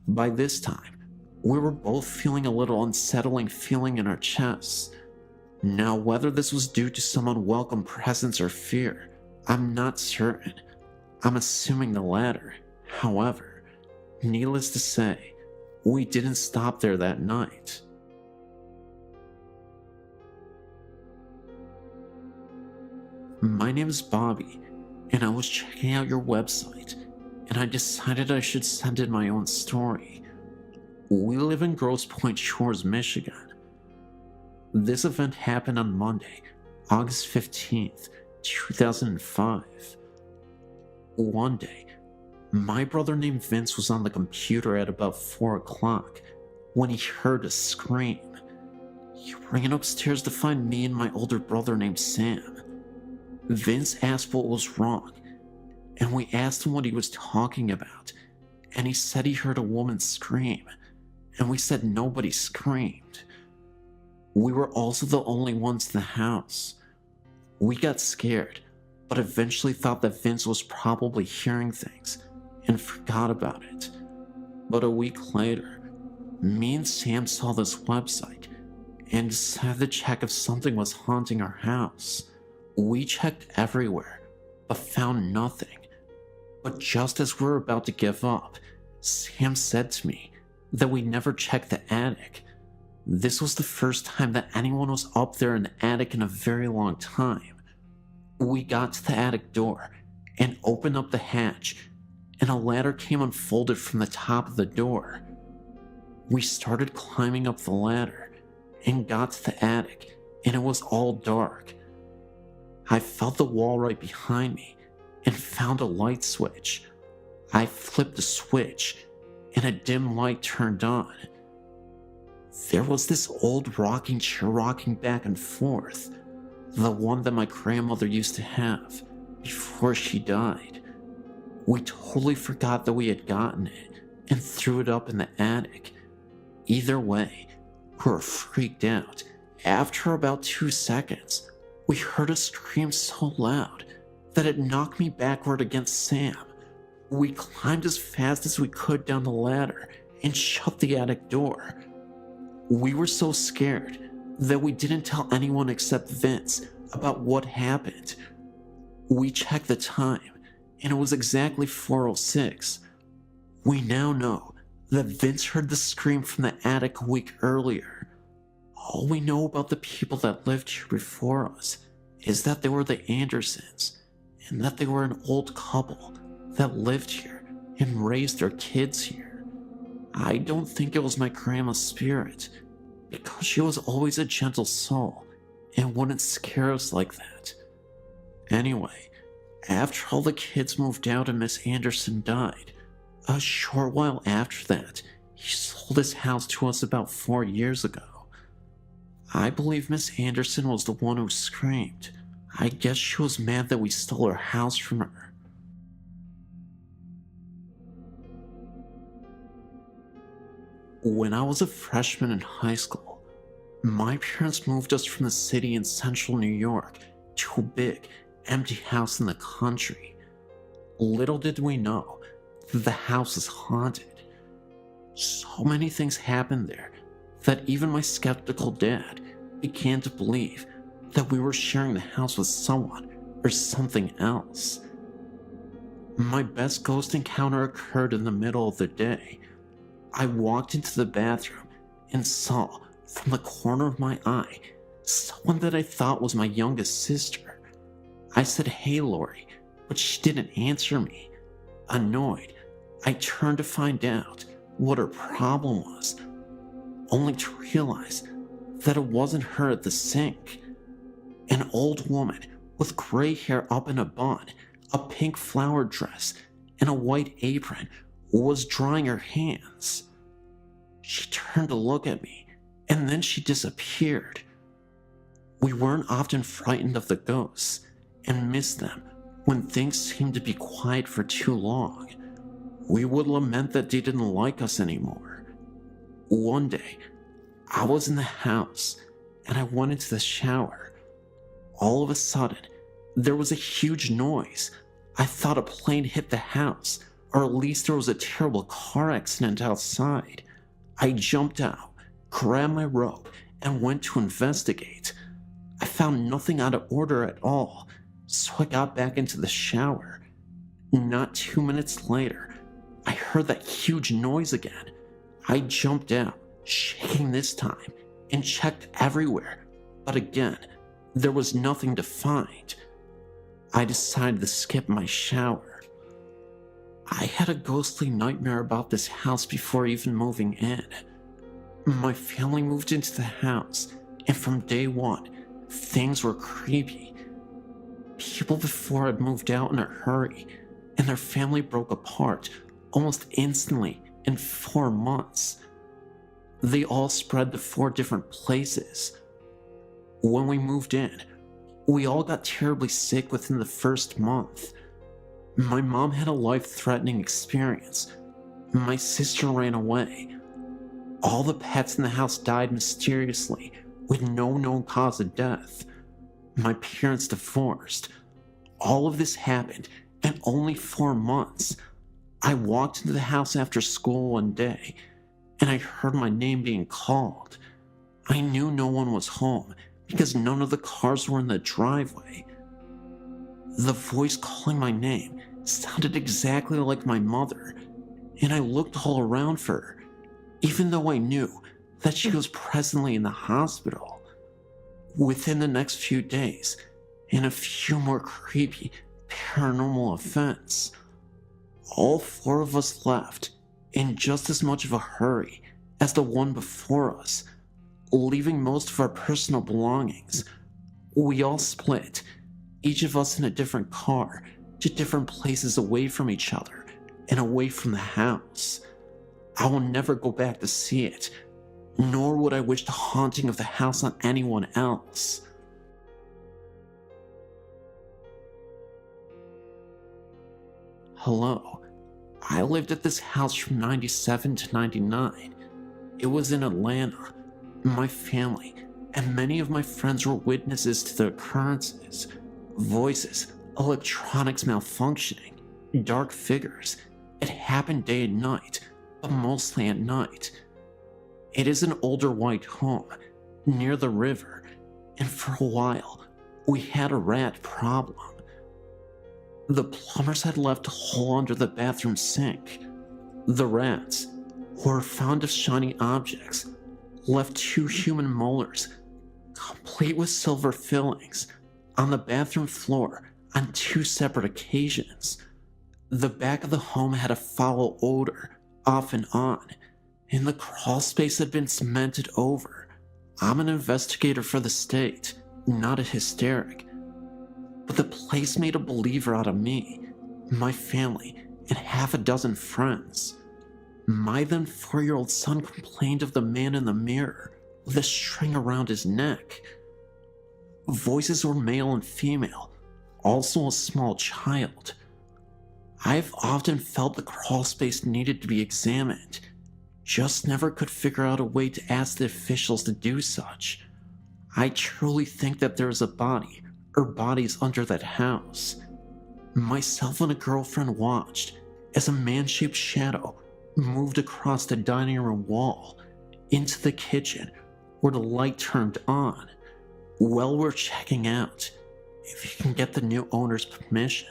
[SPEAKER 1] By this time, we were both feeling a little unsettling feeling in our chests. Now, whether this was due to some unwelcome presence or fear, I'm not certain. I'm assuming the latter. However, needless to say, we didn't stop there that night. My name is Bobby, and I was checking out your website, and I decided I should send in my own story. We live in Grosse Pointe Shores, Michigan. This event happened on Monday, August 15th, 2005. One day, my brother named Vince was on the computer at about 4 o'clock when he heard a scream. He ran upstairs to find me and my older brother named Sam. Vince asked what was wrong, and we asked him what he was talking about, and he said he heard a woman scream, and we said nobody screamed. We were also the only ones in the house. We got scared, but eventually thought that Vince was probably hearing things and forgot about it. But a week later, me and Sam saw this website and decided to check if something was haunting our house. We checked everywhere, but found nothing. But just as we were about to give up, Sam said to me that we never checked the attic. This was the first time that anyone was up there in the attic in a very long time. We got to the attic door and opened up the hatch, and a ladder came unfolded from the top of the door. We started climbing up the ladder and got to the attic, and it was all dark. I felt the wall right behind me and found a light switch. I flipped the switch, and a dim light turned on. There was this old rocking chair rocking back and forth, the one that my grandmother used to have before she died. We totally forgot that we had gotten it and threw it up in the attic. Either way, we were freaked out. After about 2 seconds, we heard a scream so loud that it knocked me backward against Sam. We climbed as fast as we could down the ladder and shut the attic door. We were so scared that we didn't tell anyone except Vince about what happened. We checked the time, and it was exactly 4:06. We now know that Vince heard the scream from the attic a week earlier. All we know about the people that lived here before us is that they were the Andersons, and that they were an old couple that lived here and raised their kids here. I don't think it was my grandma's spirit, because she was always a gentle soul and wouldn't scare us like that. Anyway, after all the kids moved out and Miss Anderson died, a short while after that, he sold his house to us about 4 years ago. I believe Miss Anderson was the one who screamed. I guess she was mad that we stole her house from her. When I was a freshman in high school, my parents moved us from the city in central New York to a big, empty house in the country. Little did we know that the house was haunted. So many things happened there that even my skeptical dad began to believe that we were sharing the house with someone or something else. My best ghost encounter occurred in the middle of the day. I walked into the bathroom and saw, from the corner of my eye, someone that I thought was my youngest sister. I said, "Hey, Lori," but she didn't answer me. Annoyed, I turned to find out what her problem was, only to realize that it wasn't her at the sink. An old woman with gray hair up in a bun, a pink flower dress, and a white apron was drying her hands. She turned to look at me, and then she disappeared. We weren't often frightened of the ghosts, and missed them when things seemed to be quiet for too long. We would lament that they didn't like us anymore. One day, I was in the house, and I went into the shower. All of a sudden, there was a huge noise. I thought a plane hit the house, or at least there was a terrible car accident outside. I jumped out, grabbed my rope, and went to investigate. I found nothing out of order at all, so I got back into the shower. Not 2 minutes later, I heard that huge noise again. I jumped out, shaking this time, and checked everywhere, but again, there was nothing to find. I decided to skip my shower. I had a ghostly nightmare about this house before even moving in. My family moved into the house, and from day one, things were creepy. People before had moved out in a hurry, and their family broke apart almost instantly in 4 months. They all spread to 4 different places. When we moved in, we all got terribly sick within the first month. My mom had a life-threatening experience. My sister ran away. All the pets in the house died mysteriously with no known cause of death. My parents divorced. All of this happened in only 4 months. I walked into the house after school one day, and I heard my name being called. I knew no one was home because none of the cars were in the driveway. The voice calling my name sounded exactly like my mother, and I looked all around for her, even though I knew that she was presently in the hospital. Within the next few days, and a few more creepy paranormal events, all 4 of us left in just as much of a hurry as the one before us, leaving most of our personal belongings. We all split, each of us in a different car, to different places away from each other and away from the house. I will never go back to see it, nor would I wish the haunting of the house on anyone else. Hello. I lived at this house from 97 to 99. It was in Atlanta. My family and many of my friends were witnesses to the occurrences. Voices, electronics malfunctioning, dark figures. It happened day and night, but mostly at night. It is an older white home near the river, and for a while, we had a rat problem. The plumbers had left a hole under the bathroom sink. The rats, who were fond of shiny objects, left 2 human molars, complete with silver fillings, on the bathroom floor on 2 separate occasions. The back of the home had a foul odor, off and on, and the crawl space had been cemented over. I'm an investigator for the state, not a hysteric. But the place made a believer out of me, my family, and half a dozen friends. My then 4-year-old son complained of the man in the mirror with a string around his neck. Voices were male and female, also a small child. I've often felt the crawl space needed to be examined, just never could figure out a way to ask the officials to do such. I truly think that there is a body, or bodies under that house. Myself and a girlfriend watched as a man-shaped shadow moved across the dining room wall into the kitchen where the light turned on. Well, we're checking out, if you can get the new owner's permission.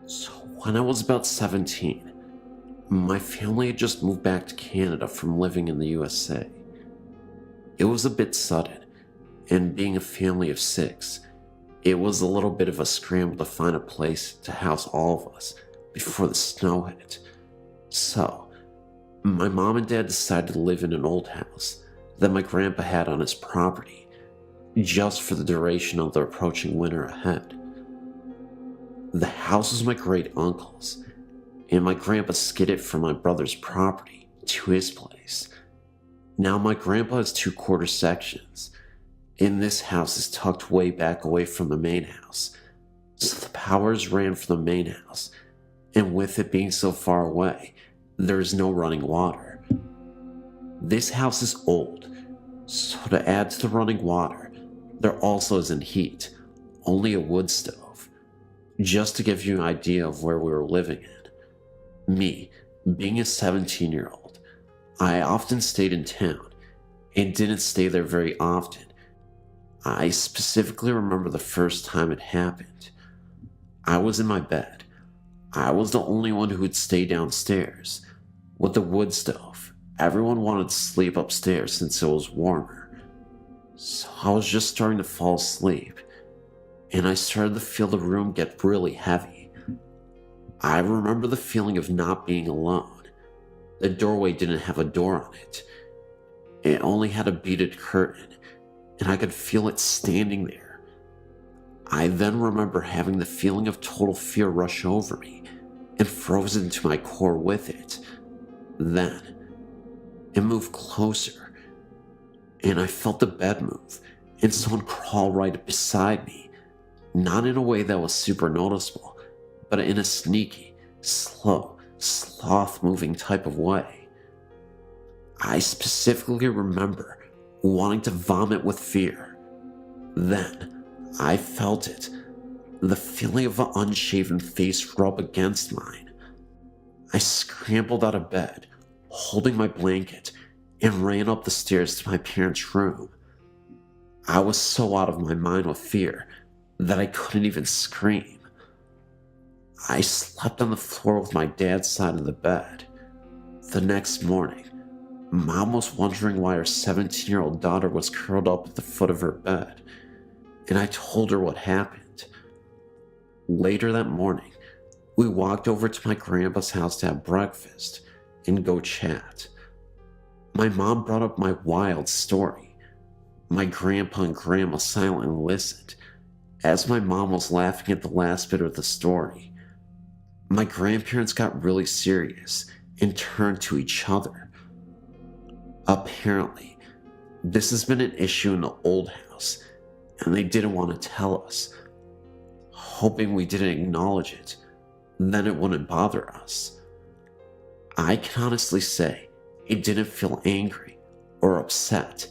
[SPEAKER 1] So when I was about 17, my family had just moved back to Canada from living in the USA. It was a bit sudden, and being a family of 6, it was a little bit of a scramble to find a place to house all of us before the snow hit. So, my mom and dad decided to live in an old house that my grandpa had on his property, just for the duration of the approaching winter ahead. The house was my great uncle's, and my grandpa skidded from my brother's property to his place. Now my grandpa has 2 quarter sections, and this house is tucked way back away from the main house, so the powers ran from the main house, and with it being so far away, there is no running water. This house is old, so to add to the running water, there also isn't heat, only a wood stove. Just to give you an idea of where we were living in. Me, being a 17-year-old, I often stayed in town, and didn't stay there very often. I specifically remember the first time it happened. I was in my bed. I was the only one who would stay downstairs. With the wood stove, everyone wanted to sleep upstairs since it was warmer. So I was just starting to fall asleep, and I started to feel the room get really heavy. I remember the feeling of not being alone. The doorway didn't have a door on it. It only had a beaded curtain, and I could feel it standing there. I then remember having the feeling of total fear rush over me and frozen into my core with it. Then, it moved closer, and I felt the bed move and someone crawl right beside me, not in a way that was super noticeable, but in a sneaky, slow, sloth-moving type of way. I specifically remember wanting to vomit with fear. Then, I felt it, the feeling of an unshaven face rub against mine. I scrambled out of bed, holding my blanket, and ran up the stairs to my parents' room. I was so out of my mind with fear that I couldn't even scream. I slept on the floor with my dad's side of the bed. The next morning, Mom was wondering why her 17-year-old daughter was curled up at the foot of her bed, and I told her what happened. Later that morning, we walked over to my grandpa's house to have breakfast and go chat. My mom brought up my wild story. My grandpa and grandma silently listened, as my mom was laughing at the last bit of the story. My grandparents got really serious and turned to each other. Apparently, this has been an issue in the old house, and they didn't want to tell us, hoping we didn't acknowledge it, then it wouldn't bother us. I can honestly say it didn't feel angry or upset.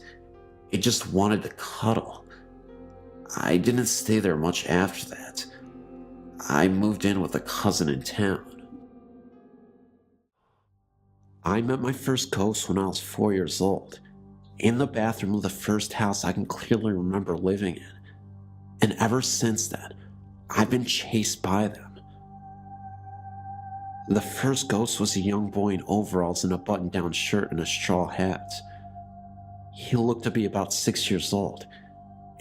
[SPEAKER 1] It just wanted to cuddle. I didn't stay there much after that. I moved in with a cousin in town. I met my first ghost when I was 4 years old, in the bathroom of the first house I can clearly remember living in, and ever since then, I've been chased by them. The first ghost was a young boy in overalls and a button-down shirt and a straw hat. He looked to be about 6 years old,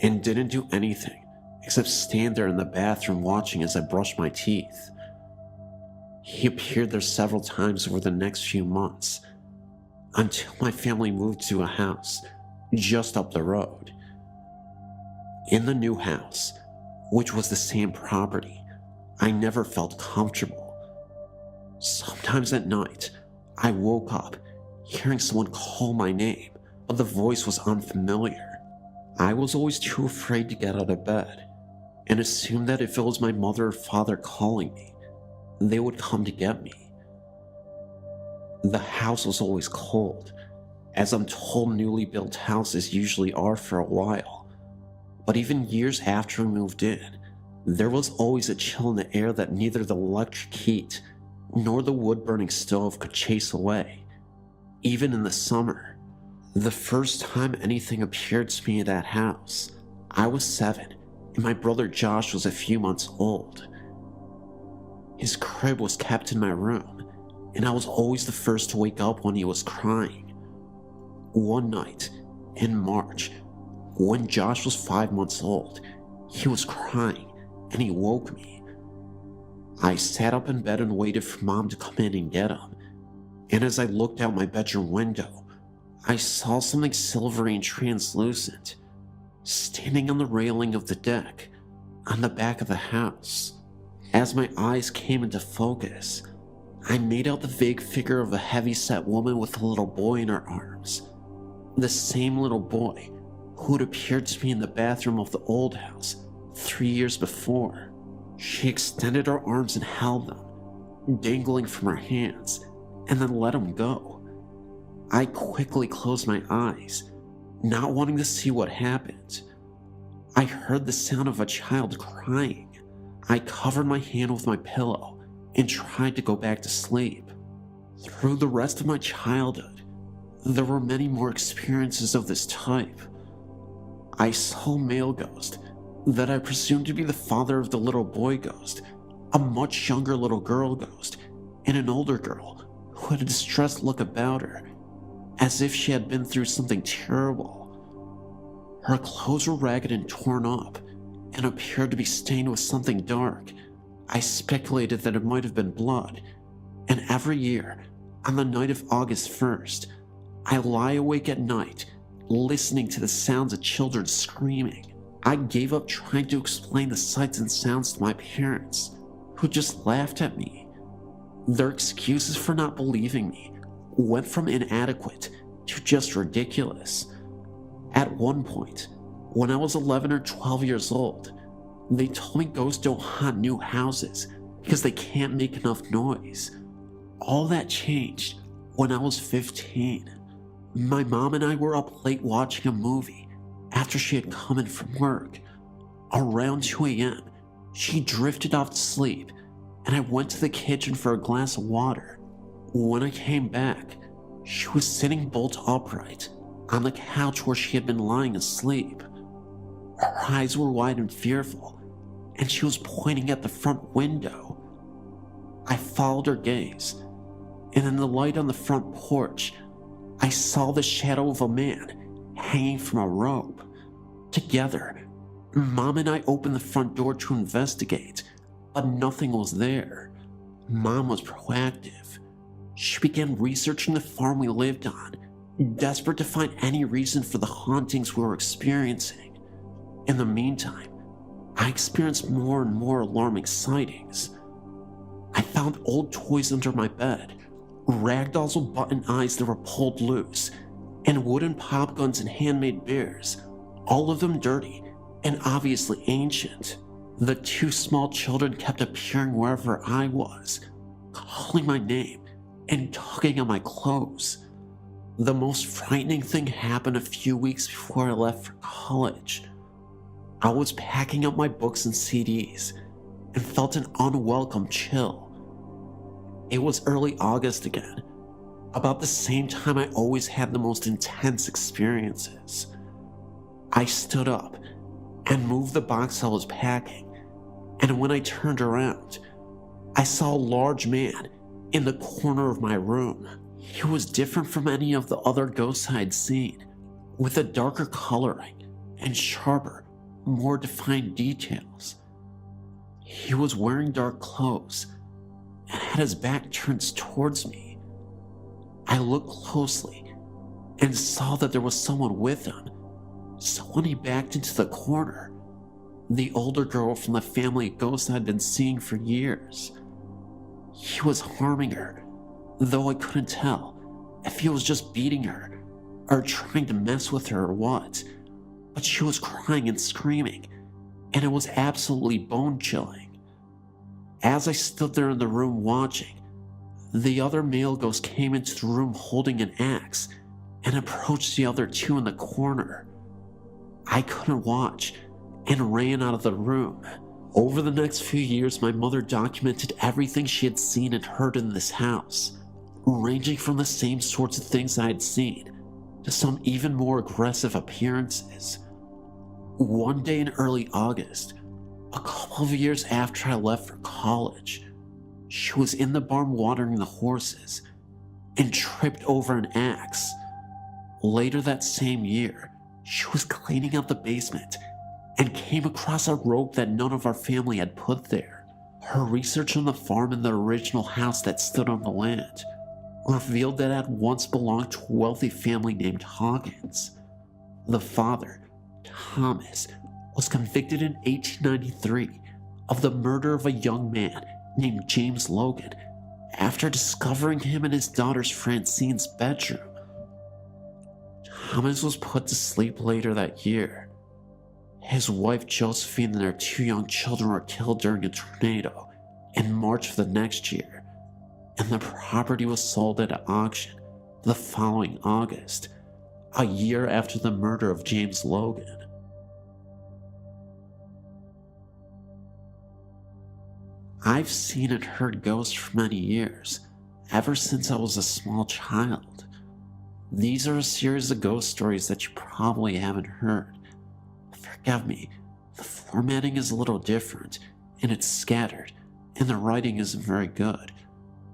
[SPEAKER 1] and didn't do anything except stand there in the bathroom watching as I brushed my teeth. He appeared there several times over the next few months, until my family moved to a house just up the road. In the new house, which was the same property, I never felt comfortable. Sometimes at night, I woke up hearing someone call my name, but the voice was unfamiliar. I was always too afraid to get out of bed, and assumed that if it was my mother or father calling me, they would come to get me. The house was always cold, as I'm told newly built houses usually are for a while, but even years after we moved in, there was always a chill in the air that neither the electric heat nor the wood-burning stove could chase away, even in the summer. The first time anything appeared to me in that house, I was 7, and my brother Josh was a few months old. His crib was kept in my room, and I was always the first to wake up when he was crying. One night, in March, when Josh was 5 months old, he was crying, and he woke me. I sat up in bed and waited for Mom to come in and get him, and as I looked out my bedroom window, I saw something silvery and translucent, standing on the railing of the deck, on the back of the house. As my eyes came into focus, I made out the vague figure of a heavy-set woman with a little boy in her arms. The same little boy who had appeared to me in the bathroom of the old house 3 years before. She extended her arms and held them, dangling from her hands, and then let them go. I quickly closed my eyes, not wanting to see what happened. I heard the sound of a child crying. I covered my hand with my pillow and tried to go back to sleep. Through the rest of my childhood, there were many more experiences of this type. I saw a male ghost that I presumed to be the father of the little boy ghost, a much younger little girl ghost, and an older girl who had a distressed look about her, as if she had been through something terrible. Her clothes were ragged and torn up, and appeared to be stained with something dark. I speculated that it might have been blood, and every year, on the night of August 1st, I lie awake at night, listening to the sounds of children screaming. I gave up trying to explain the sights and sounds to my parents, who just laughed at me. Their excuses for not believing me went from inadequate to just ridiculous. At one point, when I was 11 or 12 years old, they told me ghosts don't haunt new houses because they can't make enough noise. All that changed when I was 15. My mom and I were up late watching a movie after she had come in from work. Around 2 a.m., she drifted off to sleep, and I went to the kitchen for a glass of water. When I came back, she was sitting bolt upright on the couch where she had been lying asleep. Her eyes were wide and fearful, and she was pointing at the front window. I followed her gaze, and in the light on the front porch, I saw the shadow of a man hanging from a rope. Together, Mom and I opened the front door to investigate, but nothing was there. Mom was proactive. She began researching the farm we lived on, desperate to find any reason for the hauntings we were experiencing. In the meantime, I experienced more and more alarming sightings. I found old toys under my bed, ragdolls with button eyes that were pulled loose, and wooden pop guns and handmade bears, all of them dirty and obviously ancient. The 2 small children kept appearing wherever I was, calling my name and tugging on my clothes. The most frightening thing happened a few weeks before I left for college. I was packing up my books and CDs and felt an unwelcome chill. It was early August again, about the same time I always had the most intense experiences. I stood up and moved the box I was packing, and when I turned around, I saw a large man in the corner of my room. He was different from any of the other ghosts I had seen, with a darker coloring and sharper, more defined details. He was wearing dark clothes, and had his back turned towards me. I looked closely and saw that there was someone with him. So when he backed into the corner, the older girl from the family ghost I'd been seeing for years. He was harming her, though I couldn't tell if he was just beating her or trying to mess with her or what. But she was crying and screaming, and it was absolutely bone-chilling. As I stood there in the room watching, the other male ghost came into the room holding an axe and approached the other two in the corner. I couldn't watch and ran out of the room. Over the next few years, my mother documented everything she had seen and heard in this house, ranging from the same sorts of things I had seen to some even more aggressive appearances. One day in early August, a couple of years after I left for college, she was in the barn watering the horses and tripped over an axe. Later that same year, she was cleaning out the basement and came across a rope that none of our family had put there. Her research on the farm and the original house that stood on the land revealed that it had once belonged to a wealthy family named Hawkins. The father, Thomas, was convicted in 1893 of the murder of a young man named James Logan after discovering him in his daughter Francine's bedroom. Thomas was put to sleep later that year. His wife Josephine and their two young children were killed during a tornado in March of the next year, and the property was sold at auction the following August, a year after the murder of James Logan. I've seen and heard ghosts for many years, ever since I was a small child. These are a series of ghost stories that you probably haven't heard. Forgive me, the formatting is a little different, and it's scattered, and the writing isn't very good,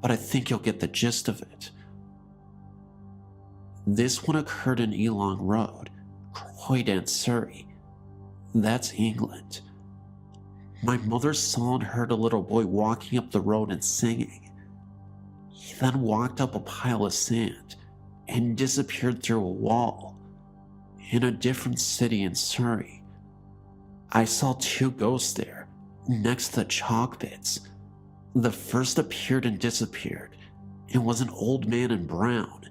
[SPEAKER 1] but I think you'll get the gist of it. This one occurred in Elong Road, Croydon, Surrey. That's England. My mother saw and heard a little boy walking up the road and singing. He then walked up a pile of sand and disappeared through a wall in a different city in Surrey. I saw two ghosts there, next to the chalk pits. The first appeared and disappeared and was an old man in brown.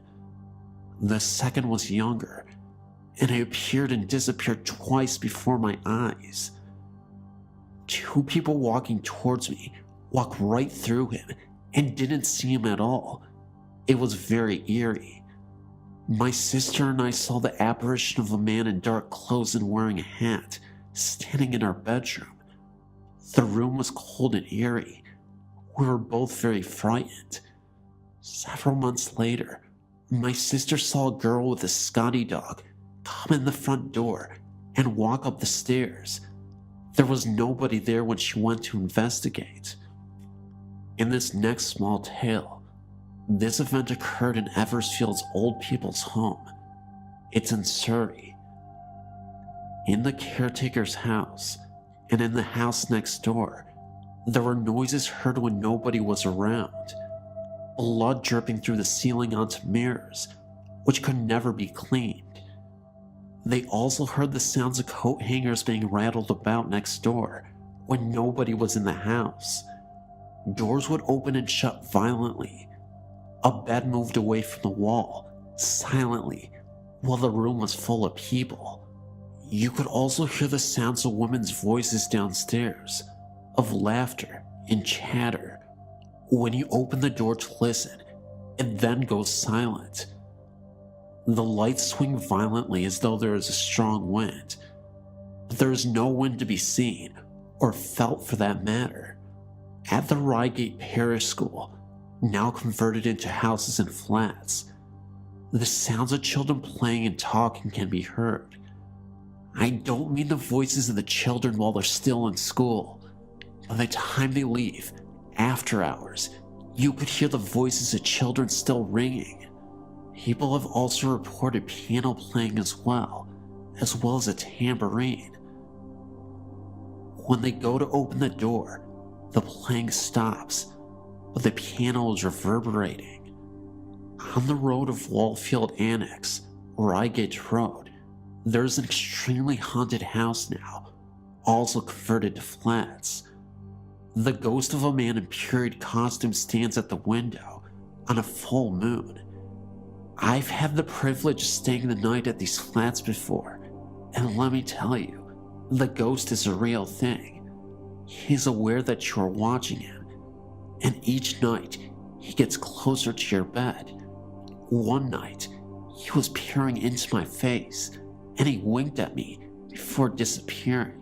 [SPEAKER 1] The second was younger, and it appeared and disappeared twice before my eyes. Two people walking towards me walked right through him and didn't see him at all. It was very eerie. My sister and I saw the apparition of a man in dark clothes and wearing a hat, standing in our bedroom. The room was cold and eerie. We were both very frightened. Several months later, my sister saw a girl with a Scotty dog come in the front door and walk up the stairs. There was nobody there when she went to investigate. In this next small tale, this event occurred in Eversfield's old people's home. It's in Surrey. In the caretaker's house, and in the house next door, there were noises heard when nobody was around. Blood dripping through the ceiling onto mirrors, which could never be cleaned. They also heard the sounds of coat hangers being rattled about next door when nobody was in the house. Doors would open and shut violently. A bed moved away from the wall, silently, while the room was full of people. You could also hear the sounds of women's voices downstairs, of laughter and chatter. When you open the door to listen, it then goes silent. The lights swing violently as though there is a strong wind, but there is no wind to be seen, or felt for that matter. At the Reigate Parish School, now converted into houses and flats, the sounds of children playing and talking can be heard. I don't mean the voices of the children while they're still in school. By the time they leave, after hours, you could hear the voices of children still ringing. People have also reported piano playing as well as a tambourine. When they go to open the door, the playing stops, but the piano was reverberating. On the road of Wallfield Annex, Reigate Road, there's an extremely haunted house now, also converted to flats. The ghost of a man in period costume stands at the window on a full moon. I've had the privilege of staying the night at these flats before, and let me tell you, the ghost is a real thing. He's aware that you are watching him, and each night he gets closer to your bed. One night, he was peering into my face, and he winked at me before disappearing.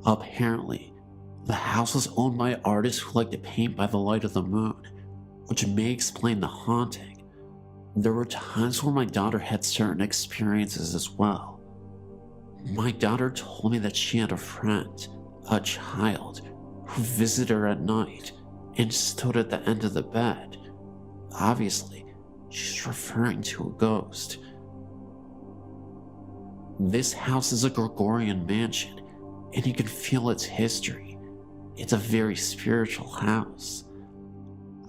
[SPEAKER 1] Apparently, the house was owned by artists who like to paint by the light of the moon, which may explain the haunting. There were times where my daughter had certain experiences as well. My daughter told me that she had a friend, a child, who visited her at night and stood at the end of the bed. Obviously, she's referring to a ghost. This house is a Gregorian mansion, and you can feel its history. It's a very spiritual house.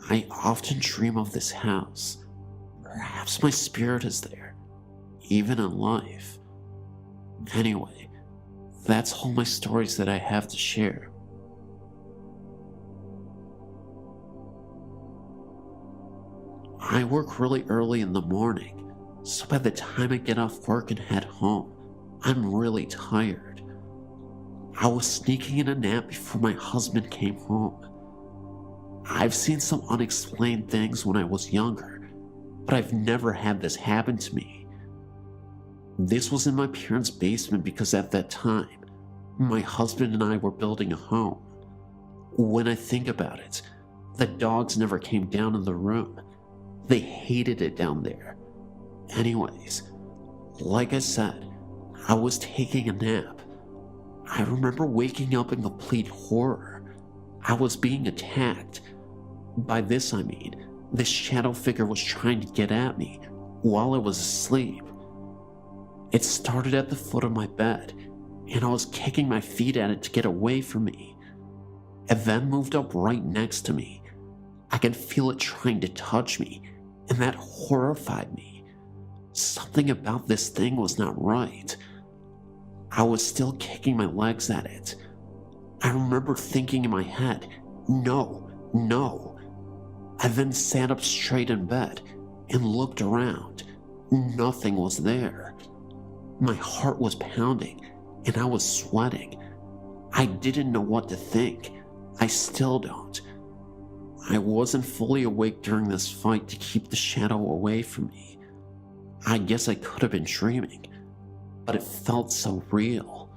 [SPEAKER 1] I often dream of this house. Perhaps my spirit is there, even in life. Anyway, that's all my stories that I have to share. I work really early in the morning, so by the time I get off work and head home, I'm really tired. I was sneaking in a nap before my husband came home. I've seen some unexplained things when I was younger, but I've never had this happen to me. This was in my parents' basement because at that time, my husband and I were building a home. When I think about it, the dogs never came down in the room. They hated it down there. Anyways, like I said, I was taking a nap. I remember waking up in complete horror. I was being attacked. By this I mean, this shadow figure was trying to get at me while I was asleep. It started at the foot of my bed, and I was kicking my feet at it to get away from me. It then moved up right next to me. I could feel it trying to touch me, and that horrified me. Something about this thing was not right. I was still kicking my legs at it. I remember thinking in my head, no, no. I then sat up straight in bed and looked around. Nothing was there. My heart was pounding and I was sweating. I didn't know what to think. I still don't. I wasn't fully awake during this fight to keep the shadow away from me. I guess I could have been dreaming, but it felt so real.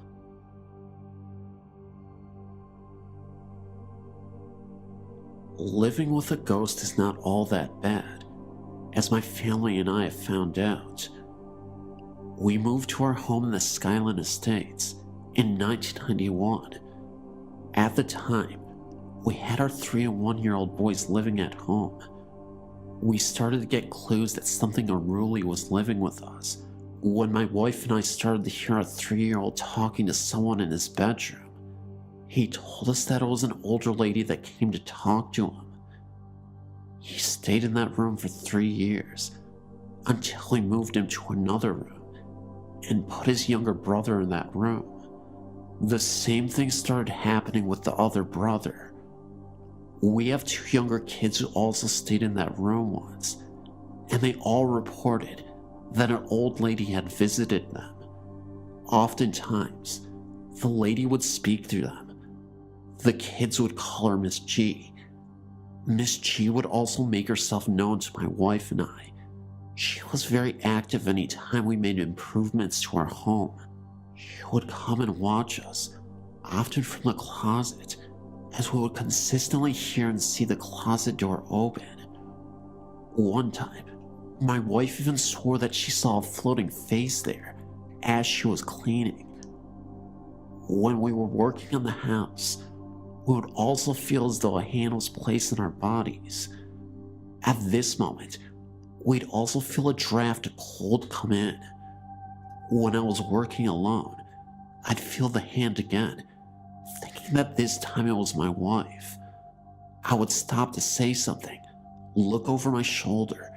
[SPEAKER 1] Living with a ghost is not all that bad, as my family and I have found out. We moved to our home in the Skyline Estates in 1991. At the time, we had our 3 and 1-year-old boys living at home. We started to get clues that something unruly was living with us when my wife and I started to hear our 3-year-old talking to someone in his bedroom. He told us that it was an older lady that came to talk to him. He stayed in that room for 3 years until we moved him to another room and put his younger brother in that room. The same thing started happening with the other brother. We have 2 younger kids who also stayed in that room once, and they all reported that an old lady had visited them. Oftentimes, the lady would speak through them. The kids would call her Miss G. Miss G would also make herself known to my wife and I. She was very active any time we made improvements to our home. She would come and watch us, often from the closet, as we would consistently hear and see the closet door open. One time, my wife even swore that she saw a floating face there as she was cleaning. When we were working on the house, we would also feel as though a hand was placed in our bodies. At this moment, we'd also feel a draft of cold come in. When I was working alone, I'd feel the hand again, thinking that this time it was my wife. I would stop to say something, look over my shoulder,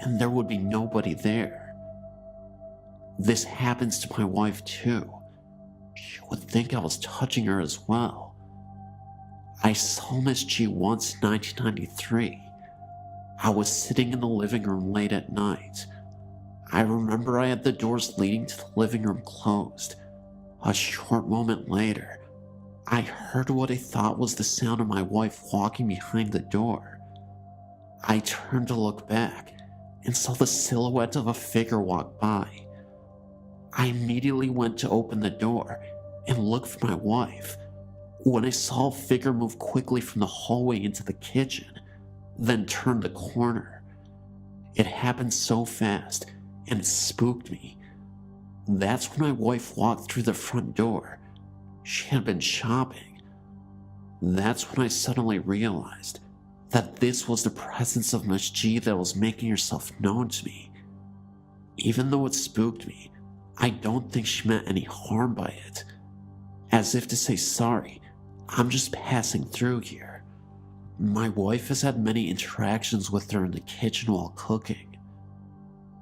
[SPEAKER 1] and there would be nobody there. This happens to my wife too. She would think I was touching her as well. I saw Miss G once in 1993. I was sitting in the living room late at night. I remember I had the doors leading to the living room closed. A short moment later, I heard what I thought was the sound of my wife walking behind the door. I turned to look back and saw the silhouette of a figure walk by. I immediately went to open the door and look for my wife when I saw a figure move quickly from the hallway into the kitchen, then turn the corner. It happened so fast and it spooked me. That's when my wife walked through the front door. She had been shopping. That's when I suddenly realized that this was the presence of Miss G that was making herself known to me. Even though it spooked me, I don't think she meant any harm by it. As if to say, sorry, I'm just passing through here. My wife has had many interactions with her in the kitchen while cooking.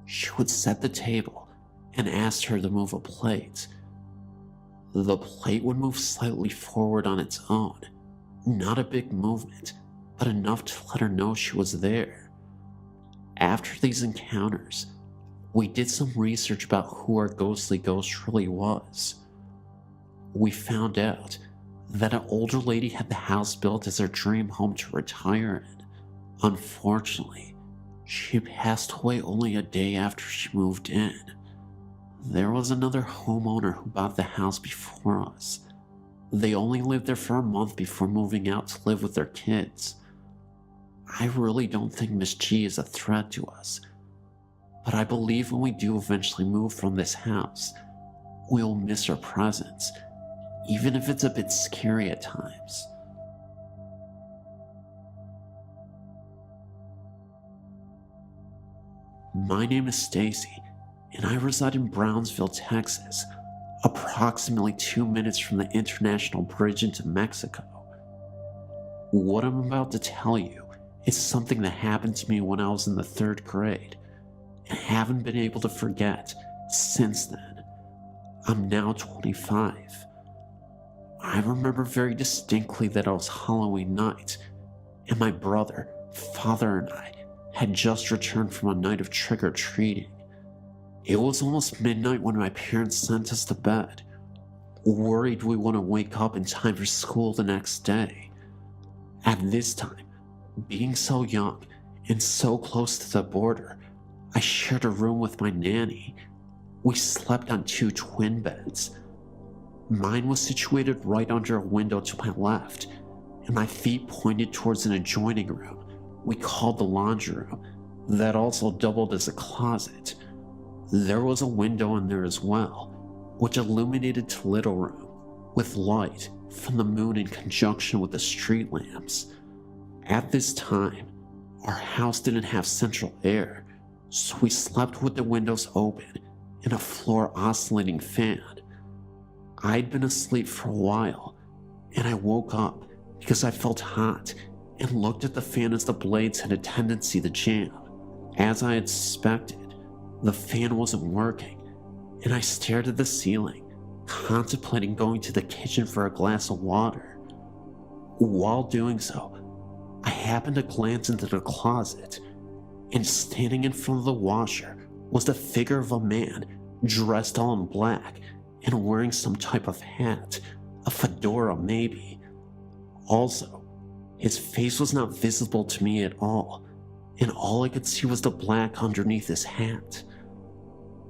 [SPEAKER 1] She would set the table and ask her to move a plate. The plate would move slightly forward on its own. Not a big movement, but enough to let her know she was there. After these encounters, we did some research about who our ghostly ghost really was. We found out that an older lady had the house built as her dream home to retire in. Unfortunately, she passed away only a day after she moved in. There was another homeowner who bought the house before us. They only lived there for a month before moving out to live with their kids. I really don't think Miss G is a threat to us, but I believe when we do eventually move from this house, we'll miss her presence, even if it's a bit scary at times. My name is Stacy, and I reside in Brownsville, Texas, approximately 2 minutes from the international bridge into Mexico. What I'm about to tell you is something that happened to me when I was in the 3rd grade, and haven't been able to forget since then. I'm now 25. I remember very distinctly that it was Halloween night, and my brother, father, and I had just returned from a night of trick-or-treating. It was almost midnight when my parents sent us to bed, worried we wouldn't wake up in time for school the next day. At this time, being so young and so close to the border, I shared a room with my nanny. We slept on 2 twin beds. Mine was situated right under a window to my left, and my feet pointed towards an adjoining room we called the laundry room that also doubled as a closet. There was a window in there as well, which illuminated the little room with light from the moon in conjunction with the street lamps. At this time, our house didn't have central air, so we slept with the windows open and a floor oscillating fan. I'd been asleep for a while, and I woke up because I felt hot and looked at the fan as the blades had a tendency to jam. As I had suspected, the fan wasn't working, and I stared at the ceiling, contemplating going to the kitchen for a glass of water. While doing so, I happened to glance into the closet, and standing in front of the washer was the figure of a man dressed all in black and wearing some type of hat, a fedora maybe. Also, his face was not visible to me at all, and all I could see was the black underneath his hat.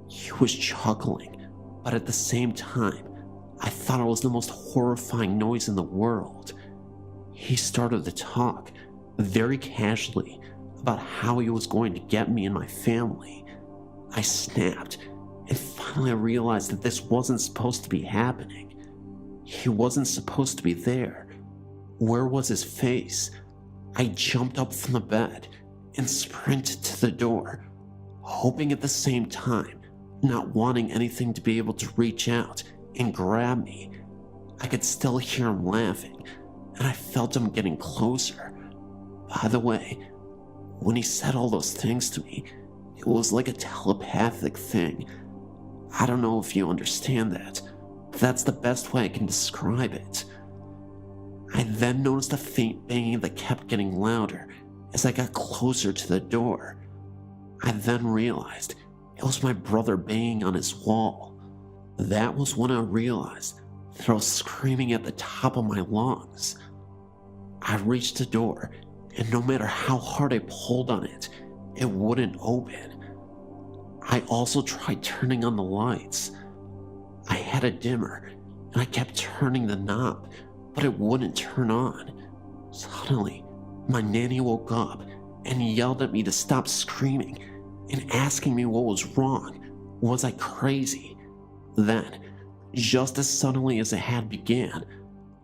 [SPEAKER 1] He was chuckling, but at the same time, I thought it was the most horrifying noise in the world. He started to talk, very casually, about how he was going to get me and my family. I snapped, and finally I realized that this wasn't supposed to be happening. He wasn't supposed to be there. Where was his face? I jumped up from the bed and sprinted to the door, hoping at the same time, not wanting anything to be able to reach out and grab me. I could still hear him laughing, and I felt him getting closer. By the way, when he said all those things to me, it was like a telepathic thing. I don't know if you understand that, but that's the best way I can describe it. I then noticed a faint banging that kept getting louder as I got closer to the door. I then realized it was my brother banging on his wall. That was when I realized that I was screaming at the top of my lungs. I reached the door, and no matter how hard I pulled on it, it wouldn't open. I also tried turning on the lights. I had a dimmer, and I kept turning the knob, but it wouldn't turn on. Suddenly, my nanny woke up and yelled at me to stop screaming and asking me what was wrong. Was I crazy? Then, just as suddenly as it had began,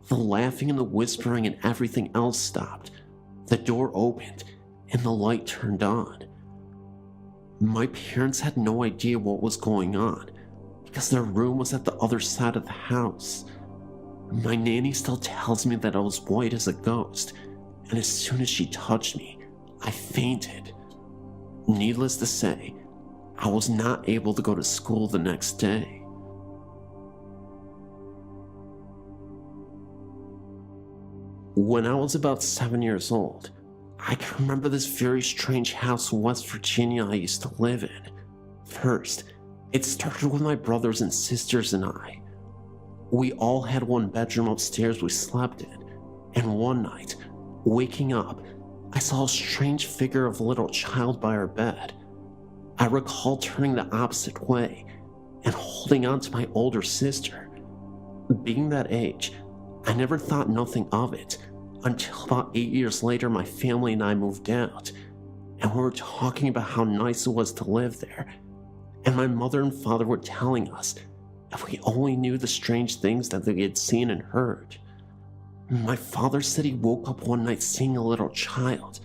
[SPEAKER 1] the laughing and the whispering and everything else stopped. The door opened and the light turned on. My parents had no idea what was going on because their room was at the other side of the house. My nanny still tells me that I was white as a ghost, and as soon as she touched me, I fainted. Needless to say, I was not able to go to school the next day. When I was about 7 years old, I can remember this very strange house in West Virginia I used to live in. First, it started with my brothers and sisters and I. We all had one bedroom upstairs we slept in, and one night, waking up, I saw a strange figure of a little child by our bed. I recall turning the opposite way and holding on to my older sister. Being that age, I never thought nothing of it until about 8 years later my family and I moved out, and we were talking about how nice it was to live there, and my mother and father were telling us if we only knew the strange things that we had seen and heard. My father said he woke up one night seeing a little child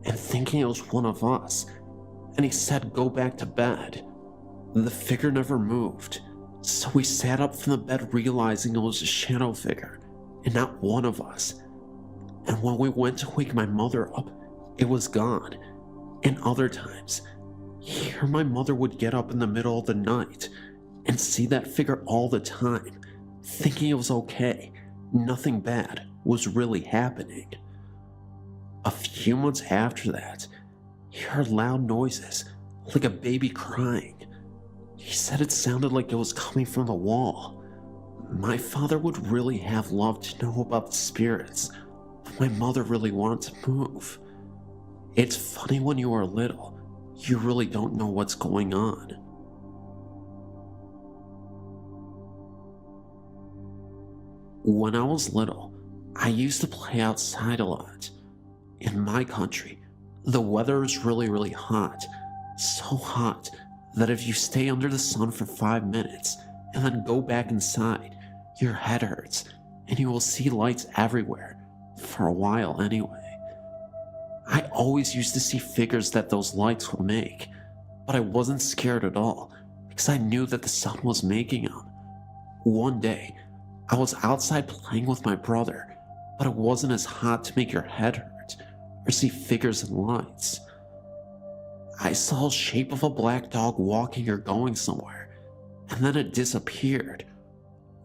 [SPEAKER 1] and thinking it was one of us, and he said go back to bed. The figure never moved, so we sat up from the bed realizing it was a shadow figure and not one of us. And when we went to wake my mother up, it was gone. And other times, here my mother would get up in the middle of the night and see that figure all the time, thinking it was okay, nothing bad was really happening. A few months after that, he heard loud noises, like a baby crying. He said it sounded like it was coming from the wall. My father would really have loved to know about the spirits, but my mother really wanted to move. It's funny when you are little, you really don't know what's going on. When I was little, I used to play outside a lot. In my country, the weather is really hot. So hot that if you stay under the sun for 5 minutes and then go back inside, your head hurts and you will see lights everywhere, for a while anyway. I always used to see figures that those lights would make, but I wasn't scared at all because I knew that the sun was making them. One day, I was outside playing with my brother, but it wasn't as hot to make your head hurt or see figures and lights. I saw a shape of a black dog walking or going somewhere, and then it disappeared.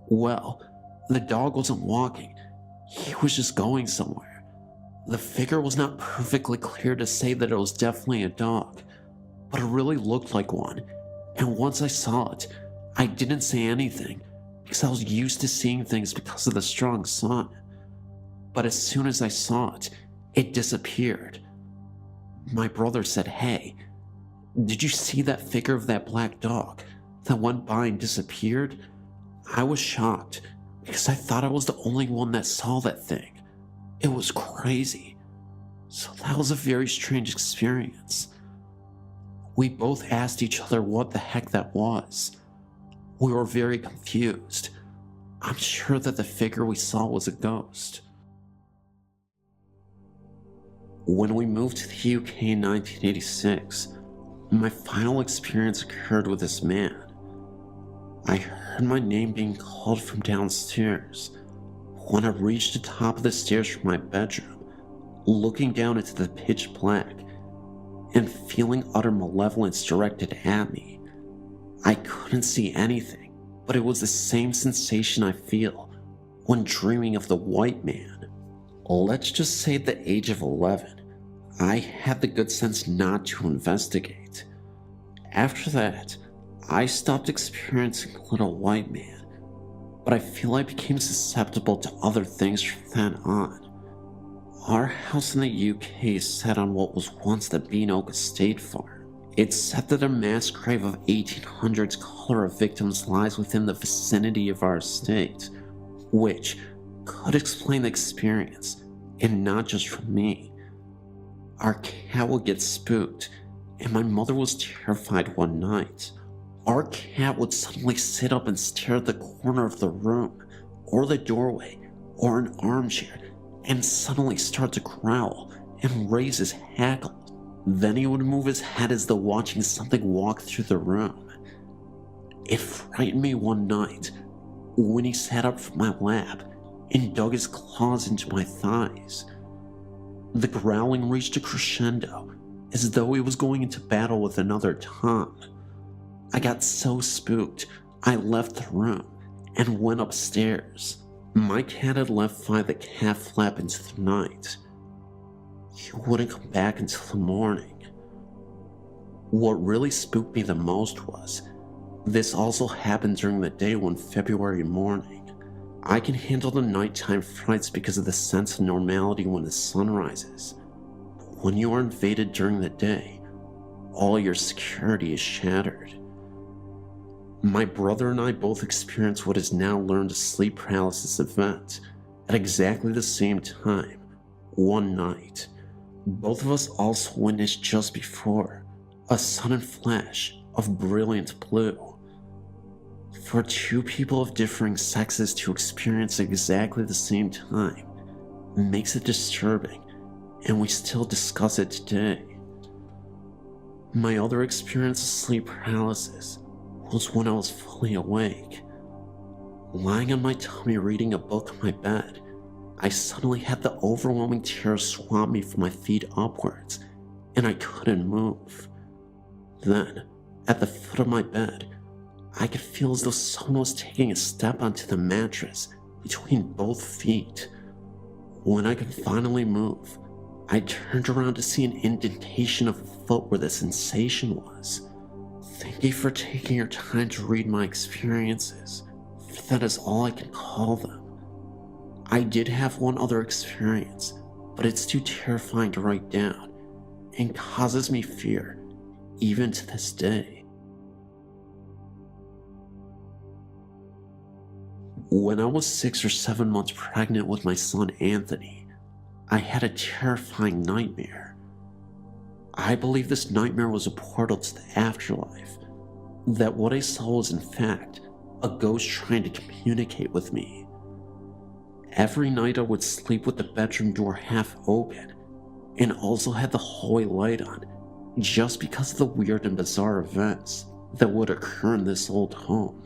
[SPEAKER 1] Well, the dog wasn't walking, he was just going somewhere. The figure was not perfectly clear to say that it was definitely a dog, but it really looked like one, and once I saw it, I didn't say anything because I was used to seeing things because of the strong sun. But as soon as I saw it, it disappeared. My brother said, "Hey, did you see that figure of that black dog that went by and disappeared?" I was shocked because I thought I was the only one that saw that thing. It was crazy. So that was a very strange experience. We both asked each other what the heck that was. We were very confused. I'm sure that the figure we saw was a ghost. When we moved to the UK in 1986, my final experience occurred with this man. I heard my name being called from downstairs. When I reached the top of the stairs from my bedroom, looking down into the pitch black and feeling utter malevolence directed at me. I couldn't see anything, but it was the same sensation I feel when dreaming of the white man. Let's just say at the age of 11, I had the good sense not to investigate. After that, I stopped experiencing Little White Man, but I feel I became susceptible to other things from then on. Our house in the UK is set on what was once the Beanoak Estate Farm. It's said that a mass grave of 1800s cholera victims lies within the vicinity of our estate, which could explain the experience, and not just for me. Our cat would get spooked, and my mother was terrified one night. Our cat would suddenly sit up and stare at the corner of the room, or the doorway, or an armchair, and suddenly start to growl and raise his hackles. Then he would move his head as though watching something walk through the room. It frightened me one night when he sat up from my lap and dug his claws into my thighs. The growling reached a crescendo, as though he was going into battle with another Tom. I got so spooked, I left the room and went upstairs. My cat had left via the cat flap into the night. He wouldn't come back until the morning. What really spooked me the most was, this also happened during the day one February morning. I can handle the nighttime frights because of the sense of normality when the sun rises. But when you are invaded during the day, all your security is shattered. My brother and I both experienced what is now learned as sleep paralysis event at exactly the same time, one night. Both of us also witnessed just before a sudden flash of brilliant blue. For two people of differing sexes to experience exactly the same time makes it disturbing, and we still discuss it today. My other experience of sleep paralysis was when I was fully awake. Lying on my tummy reading a book on my bed, I suddenly had the overwhelming terror swamp me from my feet upwards, and I couldn't move. Then, at the foot of my bed, I could feel as though someone was taking a step onto the mattress between both feet. When I could finally move, I turned around to see an indentation of a foot where the sensation was. Thank you for taking your time to read my experiences, for that is all I can call them. I did have one other experience, but it's too terrifying to write down, and causes me fear, even to this day. When I was 6 or 7 months pregnant with my son Anthony, I had a terrifying nightmare. I believe this nightmare was a portal to the afterlife, that what I saw was in fact a ghost trying to communicate with me. Every night I would sleep with the bedroom door half open, and also had the hallway light on, just because of the weird and bizarre events that would occur in this old home.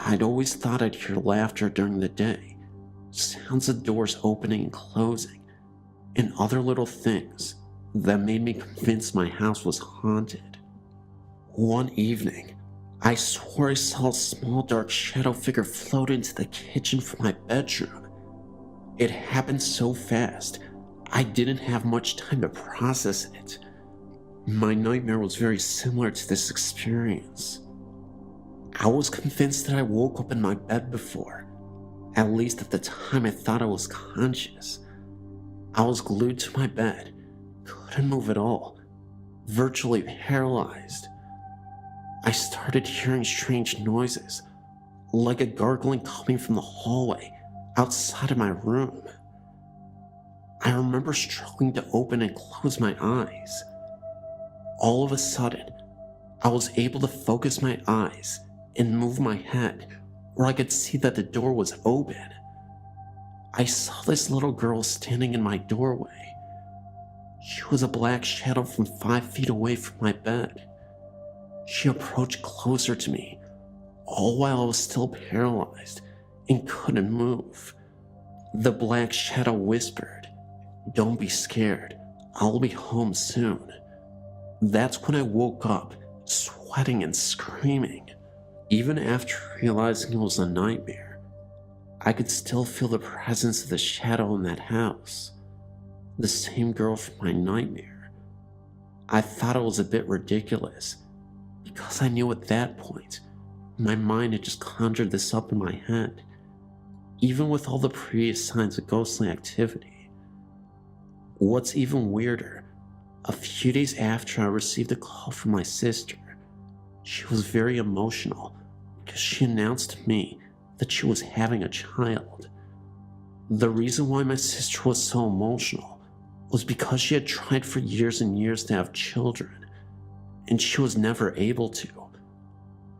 [SPEAKER 1] I'd always thought I'd hear laughter during the day, sounds of doors opening and closing, and other little things that made me convinced my house was haunted. One evening, I swore I saw a small dark shadow figure float into the kitchen from my bedroom. It happened so fast, I didn't have much time to process it. My nightmare was very similar to this experience. I was convinced that I woke up in my bed before. At least at the time I thought I was conscious. I was glued to my bed, couldn't move at all, virtually paralyzed. I started hearing strange noises, like a gargling coming from the hallway outside of my room. I remember struggling to open and close my eyes. All of a sudden, I was able to focus my eyes and move my head where I could see that the door was open. I saw this little girl standing in my doorway. She was a black shadow from 5 feet away from my bed. She approached closer to me, all while I was still paralyzed and couldn't move. The black shadow whispered, "Don't be scared. I'll be home soon." That's when I woke up, sweating and screaming. Even after realizing it was a nightmare, I could still feel the presence of the shadow in that house. The same girl from my nightmare. I thought it was a bit ridiculous, because I knew at that point, my mind had just conjured this up in my head, even with all the previous signs of ghostly activity. What's even weirder, a few days after I received a call from my sister, she was very emotional because she announced to me that she was having a child. The reason why my sister was so emotional was because she had tried for years and years to have children, and she was never able to.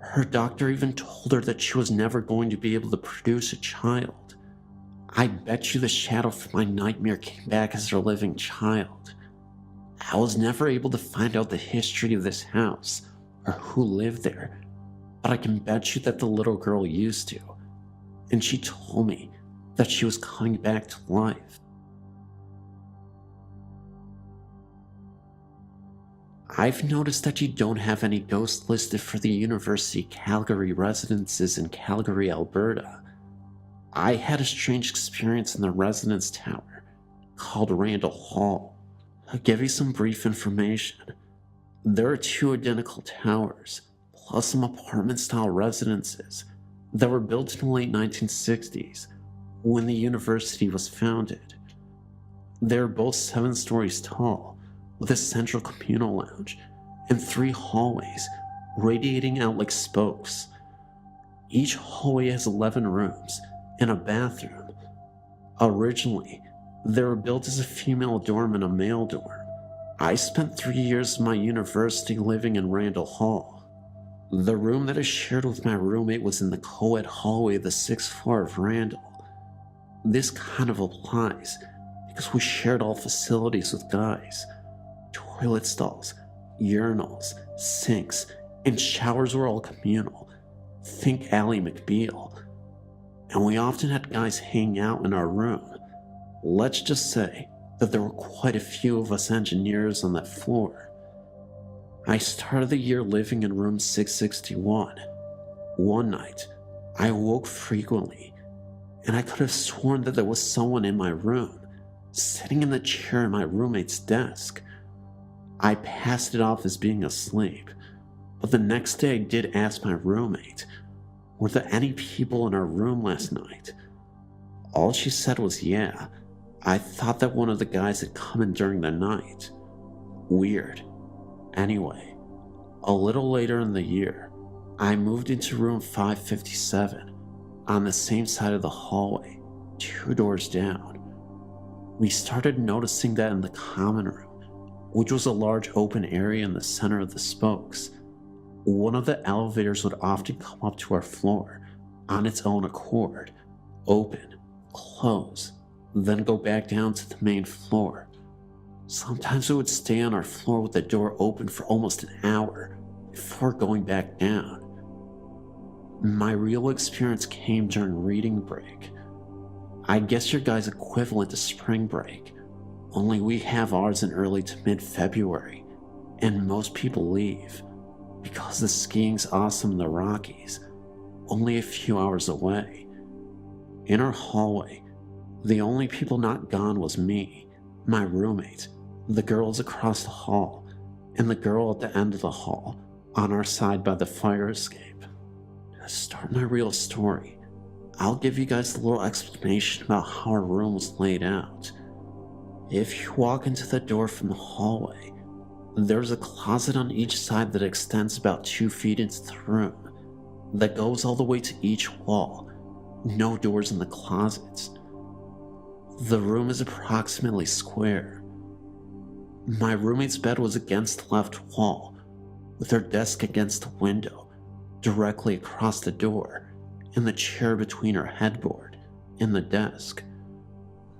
[SPEAKER 1] Her doctor even told her that she was never going to be able to produce a child. I bet you the shadow from my nightmare came back as her living child. I was never able to find out the history of this house or who lived there, but I can bet you that the little girl used to, and she told me that she was coming back to life. I've noticed that you don't have any ghosts listed for the University Calgary residences in Calgary, Alberta. I had a strange experience in the residence tower called Randall Hall. I'll give you some brief information. There are 2 identical towers, plus some apartment-style residences that were built in the late 1960s when the university was founded. They're both 7 stories tall, with a central communal lounge and 3 hallways radiating out like spokes. Each hallway has 11 rooms and a bathroom. Originally, they were built as a female dorm and a male dorm. I spent 3 years of my university living in Randall Hall. The room that I shared with my roommate was in the co-ed hallway of the 6th floor of Randall. This kind of applies because we shared all facilities with guys. Toilet stalls, urinals, sinks, and showers were all communal. Think Ally McBeal. And we often had guys hang out in our room. Let's just say that there were quite a few of us engineers on that floor. I started the year living in room 661. One night, I woke frequently, and I could have sworn that there was someone in my room, sitting in the chair at my roommate's desk. I passed it off as being asleep, but the next day I did ask my roommate, "Were there any people in our room last night?" All she said was, "Yeah, I thought that one of the guys had come in during the night." Weird. Anyway, a little later in the year, I moved into room 557, on the same side of the hallway, 2 doors down. We started noticing that in the common room, which was a large open area in the center of the spokes, one of the elevators would often come up to our floor on its own accord, open, close, then go back down to the main floor. Sometimes it would stay on our floor with the door open for almost an hour before going back down. My real experience came during reading break. I guess your guys' equivalent to spring break, only we have ours in early to mid-February, and most people leave because the skiing's awesome in the Rockies, only a few hours away. In our hallway, the only people not gone was me, my roommate, the girls across the hall, and the girl at the end of the hall, on our side by the fire escape. To start my real story, I'll give you guys a little explanation about how our room was laid out. If you walk into the door from the hallway, there's a closet on each side that extends about 2 feet into the room, that goes all the way to each wall. No doors in the closets. The room is approximately square. My roommate's bed was against the left wall, with her desk against the window, directly across the door, and the chair between her headboard and the desk.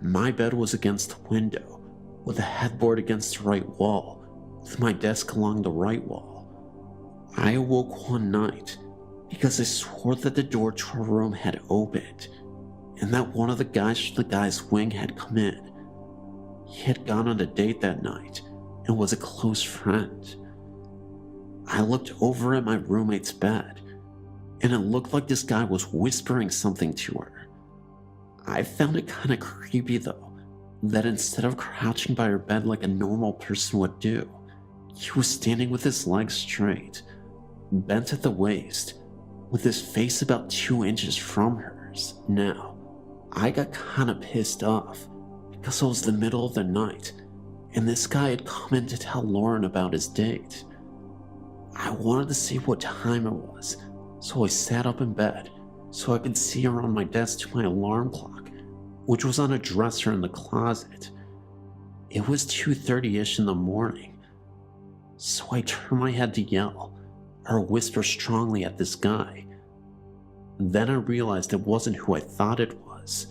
[SPEAKER 1] My bed was against the window, with the headboard against the right wall, with my desk along the right wall. I awoke one night because I swore that the door to our room had opened, and that one of the guys from the guy's wing had come in. He had gone on a date that night and was a close friend. I looked over at my roommate's bed, and it looked like this guy was whispering something to her. I found it kind of creepy though, that instead of crouching by her bed like a normal person would do, he was standing with his legs straight, bent at the waist, with his face about 2 inches from hers. Now, I got kind of pissed off because it was the middle of the night and this guy had come in to tell Lauren about his date. I wanted to see what time it was, so I sat up in bed so I could see around my desk to my alarm clock, which was on a dresser in the closet. It was 2:30-ish in the morning, so I turned my head to yell or whisper strongly at this guy. Then I realized it wasn't who I thought it was.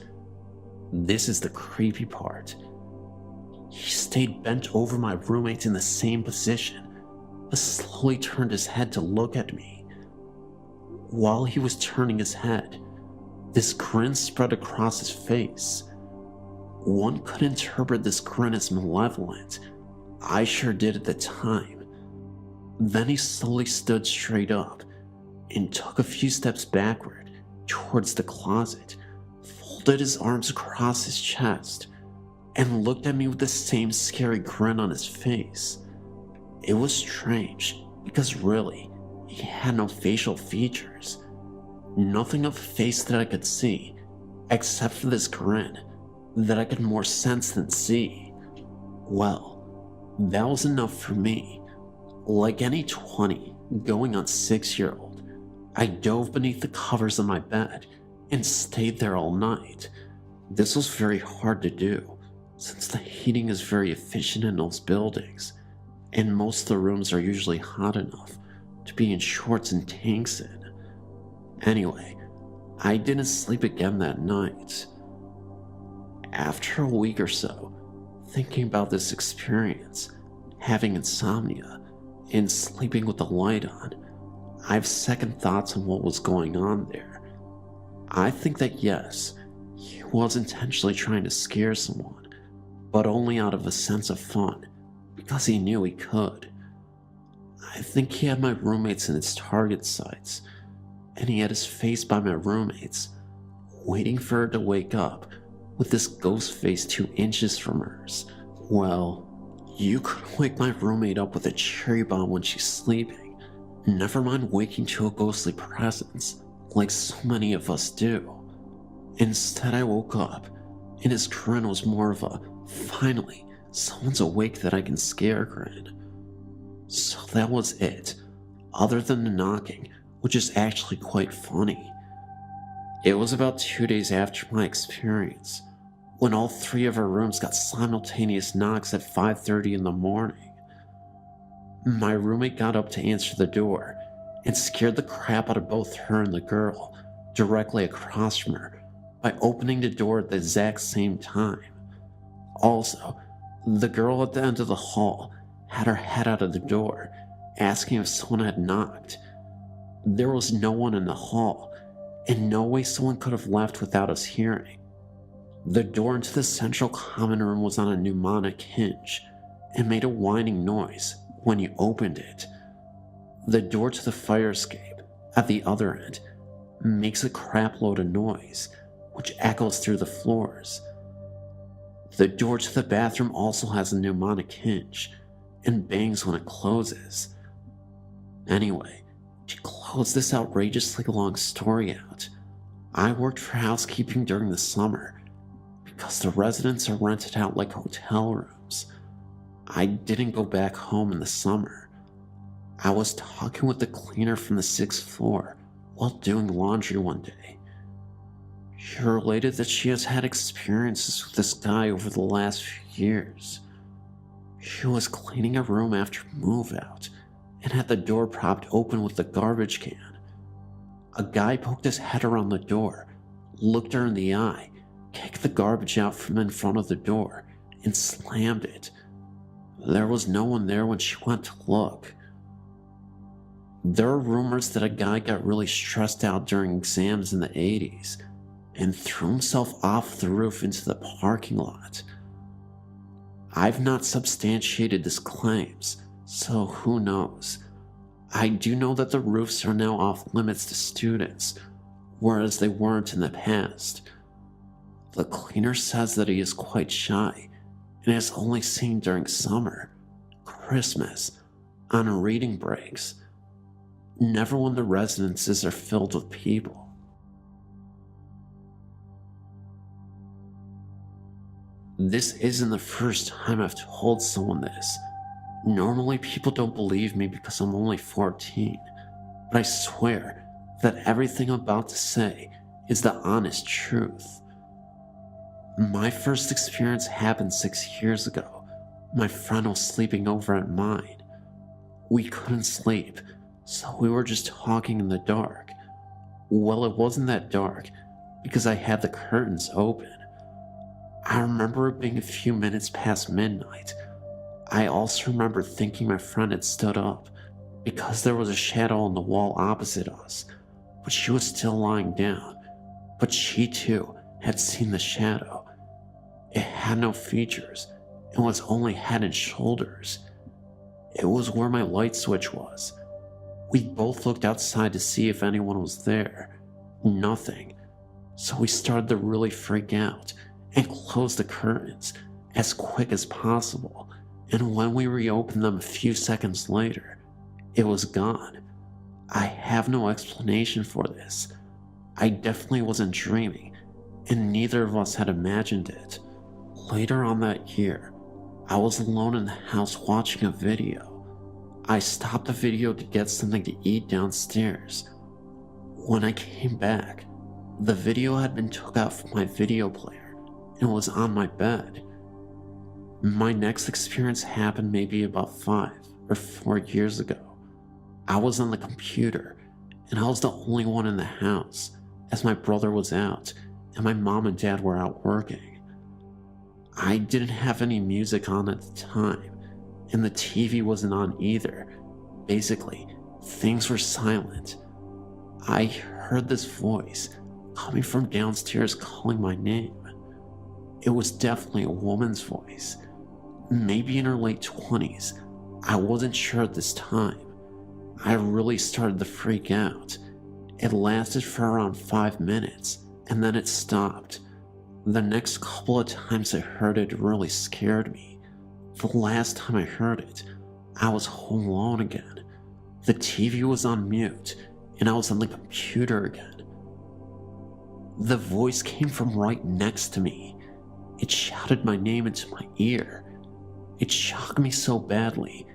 [SPEAKER 1] This is the creepy part. He stayed bent over my roommate in the same position, but slowly turned his head to look at me. While he was turning his head, this grin spread across his face. One could interpret this grin as malevolent. I sure did at the time. Then he slowly stood straight up and took a few steps backward towards the closet, folded his arms across his chest, and looked at me with the same scary grin on his face. It was strange because really, he had no facial features. Nothing of a face that I could see, except for this grin that I could more sense than see. Well, that was enough for me. Like any 20 going on 6-year-old, I dove beneath the covers of my bed and stayed there all night. This was very hard to do, since the heating is very efficient in those buildings, and most of the rooms are usually hot enough to be in shorts and tanks in. Anyway, I didn't sleep again that night. After a week or so, thinking about this experience, having insomnia, and sleeping with the light on, I have second thoughts on what was going on there. I think that yes, he was intentionally trying to scare someone, but only out of a sense of fun, because he knew he could. I think he had my roommates in his target sights, and he had his face by my roommates, waiting for her to wake up with this ghost face 2 inches from hers. Well, you could wake my roommate up with a cherry bomb when she's sleeping, never mind waking to a ghostly presence like so many of us do. Instead, I woke up, and his grin was more of a, finally, someone's awake that I can scare grin. So that was it, other than the knocking, which is actually quite funny. It was about 2 days after my experience, when all 3 of our rooms got simultaneous knocks at 5:30 in the morning. My roommate got up to answer the door and scared the crap out of both her and the girl directly across from her by opening the door at the exact same time. Also, the girl at the end of the hall had her head out of the door, asking if someone had knocked. There was no one in the hall, and no way someone could have left without us hearing. The door into the central common room was on a pneumonic hinge and made a whining noise when you opened it. The door to the fire escape at the other end makes a crap load of noise, which echoes through the floors. The door to the bathroom also has a pneumonic hinge and bangs when it closes. Anyway, to close this outrageously long story out, I worked for housekeeping during the summer because the residents are rented out like hotel rooms. I didn't go back home in the summer. I was talking with the cleaner from the 6th floor while doing laundry one day. She related that she has had experiences with this guy over the last few years. She was cleaning a room after move out and had the door propped open with a garbage can. A guy poked his head around the door, looked her in the eye, kicked the garbage out from in front of the door, and slammed it. There was no one there when she went to look. There are rumors that a guy got really stressed out during exams in the 80s and threw himself off the roof into the parking lot. I've not substantiated his claims, so who knows. I do know that the roofs are now off limits to students, whereas they weren't in the past. The cleaner says that he is quite shy and is only seen during summer, Christmas, on reading breaks, never when the residences are filled with people. This isn't the first time I've told someone this. Normally people don't believe me because I'm only 14, but I swear that everything I'm about to say is the honest truth. My first experience happened 6 years ago. My friend was sleeping over at mine. We couldn't sleep, so we were just talking in the dark. Well, it wasn't that dark because I had the curtains open. I remember it being a few minutes past midnight. I also remember thinking my friend had stood up because there was a shadow on the wall opposite us, but she was still lying down. But she too had seen the shadow. It had no features and was only head and shoulders. It was where my light switch was. We both looked outside to see if anyone was there. Nothing. So we started to really freak out and closed the curtains as quick as possible. And when we reopened them a few seconds later, it was gone. I have no explanation for this. I definitely wasn't dreaming, and neither of us had imagined it. Later on that year, I was alone in the house watching a video. I stopped the video to get something to eat downstairs. When I came back, the video had been took out from my video player and was on my bed. My next experience happened maybe about 5 or 4 years ago. I was on the computer, and I was the only one in the house, as my brother was out and my mom and dad were out working. I didn't have any music on at the time, and the TV wasn't on either. Basically, things were silent. I heard this voice coming from downstairs calling my name. It was definitely a woman's voice, maybe in her late 20s. I wasn't sure at this time. I really started to freak out. It lasted for around 5 minutes, and then it stopped. The next couple of times I heard it really scared me. The last time I heard it, I was home alone again. The TV was on mute, and I was on the computer again. The voice came from right next to me. It shouted my name into my ear. It shocked me so badly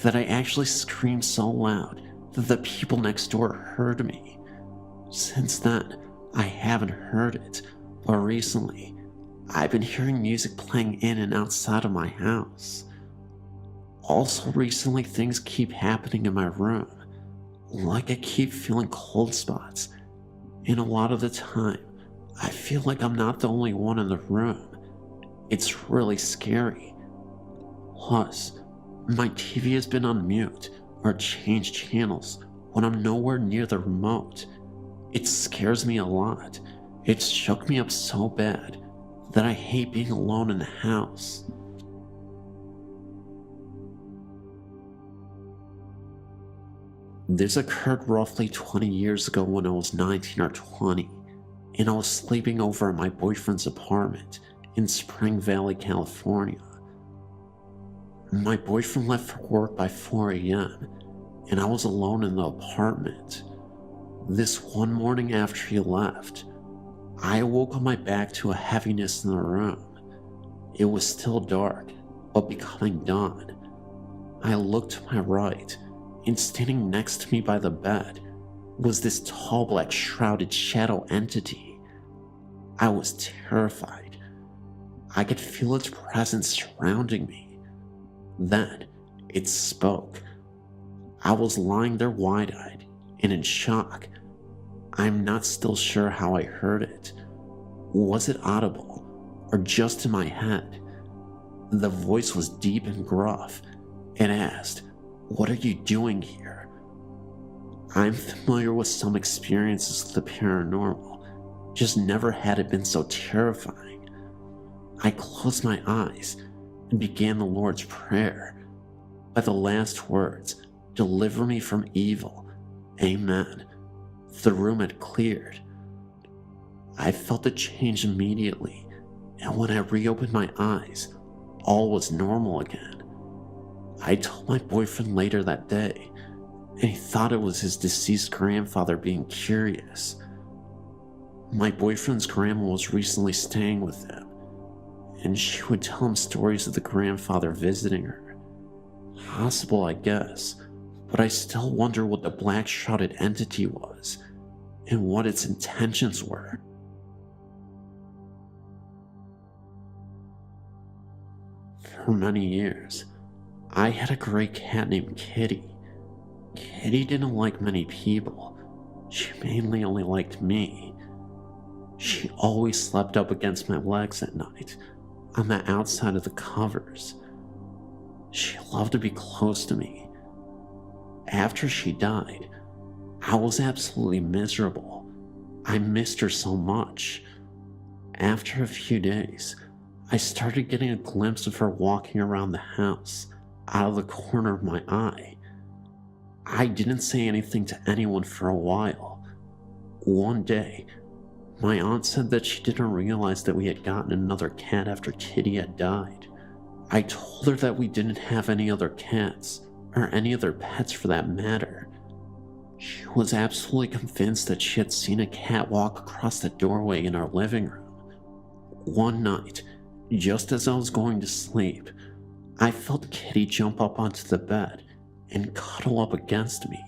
[SPEAKER 1] that I actually screamed so loud that the people next door heard me. Since then, I haven't heard it, but recently, I've been hearing music playing in and outside of my house. Also recently, things keep happening in my room, like I keep feeling cold spots, and a lot of the time, I feel like I'm not the only one in the room. It's really scary. Plus, my TV has been on mute or changed channels when I'm nowhere near the remote. It scares me a lot. It shook me up so bad that I hate being alone in the house. This occurred roughly 20 years ago when I was 19 or 20, and I was sleeping over at my boyfriend's apartment in Spring Valley, California. My boyfriend left for work by 4 a.m., and I was alone in the apartment. This one morning after he left, I awoke on my back to a heaviness in the room. It was still dark, but becoming dawn. I looked to my right, and standing next to me by the bed was this tall black shrouded shadow entity. I was terrified. I could feel its presence surrounding me. Then, it spoke. I was lying there wide-eyed and in shock. I'm not still sure how I heard it. Was it audible, or just in my head? The voice was deep and gruff, and asked, "What are you doing here?" I'm familiar with some experiences with the paranormal, just never had it been so terrifying. I closed my eyes, and began the Lord's Prayer. By the last words, "Deliver me from evil. Amen," the room had cleared. I felt a change immediately, and when I reopened my eyes, all was normal again. I told my boyfriend later that day, and he thought it was his deceased grandfather being curious. My boyfriend's grandma was recently staying with him, and she would tell him stories of the grandfather visiting her. Possible, I guess, but I still wonder what the black shrouded entity was, and what its intentions were. For many years, I had a gray cat named Kitty. Kitty didn't like many people. She mainly only liked me. She always slept up against my legs at night, on the outside of the covers. She loved to be close to me. After she died, I was absolutely miserable. I missed her so much. After a few days, I started getting a glimpse of her walking around the house, out of the corner of my eye. I didn't say anything to anyone for a while. One day, my aunt said that she didn't realize that we had gotten another cat after Kitty had died. I told her that we didn't have any other cats, or any other pets for that matter. She was absolutely convinced that she had seen a cat walk across the doorway in our living room. One night, just as I was going to sleep, I felt Kitty jump up onto the bed and cuddle up against me.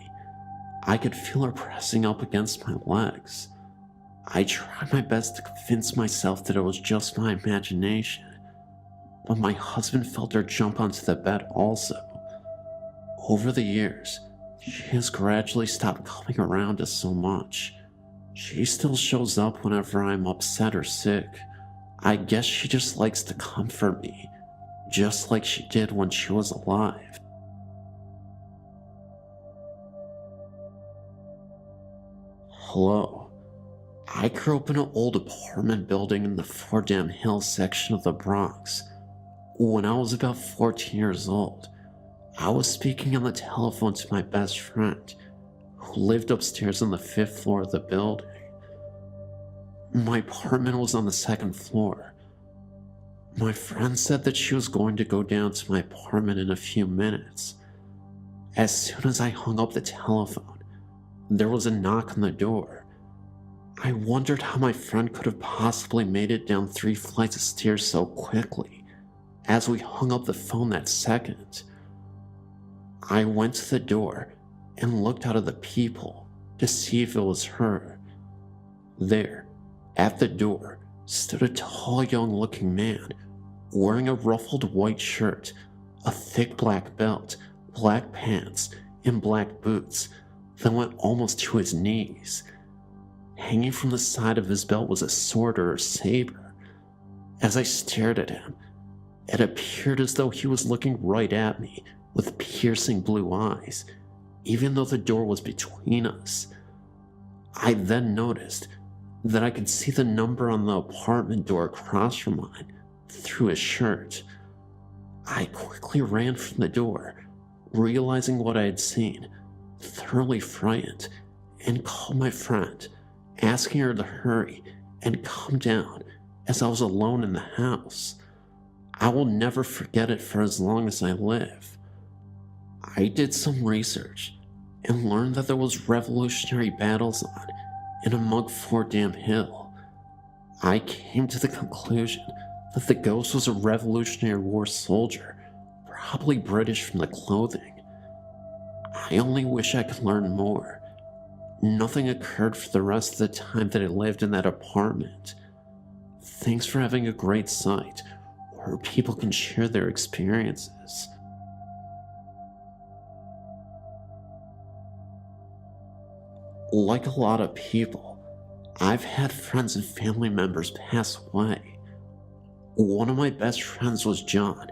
[SPEAKER 1] I could feel her pressing up against my legs. I tried my best to convince myself that it was just my imagination, but my husband felt her jump onto the bed also. Over the years, she has gradually stopped coming around us so much. She still shows up whenever I'm upset or sick. I guess she just likes to comfort me, just like she did when she was alive. Hello. I grew up in an old apartment building in the Fordham Hills section of the Bronx. When I was about 14 years old, I was speaking on the telephone to my best friend, who lived upstairs on the 5th floor of the building. My apartment was on the 2nd floor. My friend said that she was going to go down to my apartment in a few minutes. As soon as I hung up the telephone, there was a knock on the door. I wondered how my friend could have possibly made it down 3 flights of stairs so quickly. As we hung up the phone that second, I went to the door and looked out at the peephole to see if it was her. There, at the door, stood a tall, young-looking man, wearing a ruffled white shirt, a thick black belt, black pants, and black boots that went almost to his knees. Hanging from the side of his belt was a sword or a saber. As I stared at him, it appeared as though he was looking right at me with piercing blue eyes, even though the door was between us. I then noticed that I could see the number on the apartment door across from mine through his shirt. I quickly ran from the door, realizing what I had seen, thoroughly frightened, and called my friend, asking her to hurry and come down as I was alone in the house. I will never forget it for as long as I live. I did some research and learned that there was Revolutionary battles on in among Fordham Hill. I came to the conclusion that the ghost was a Revolutionary War soldier, probably British from the clothing. I only wish I could learn more. Nothing occurred for the rest of the time that I lived in that apartment. Thanks for having a great site where people can share their experiences. Like a lot of people, I've had friends and family members pass away. One of my best friends was John,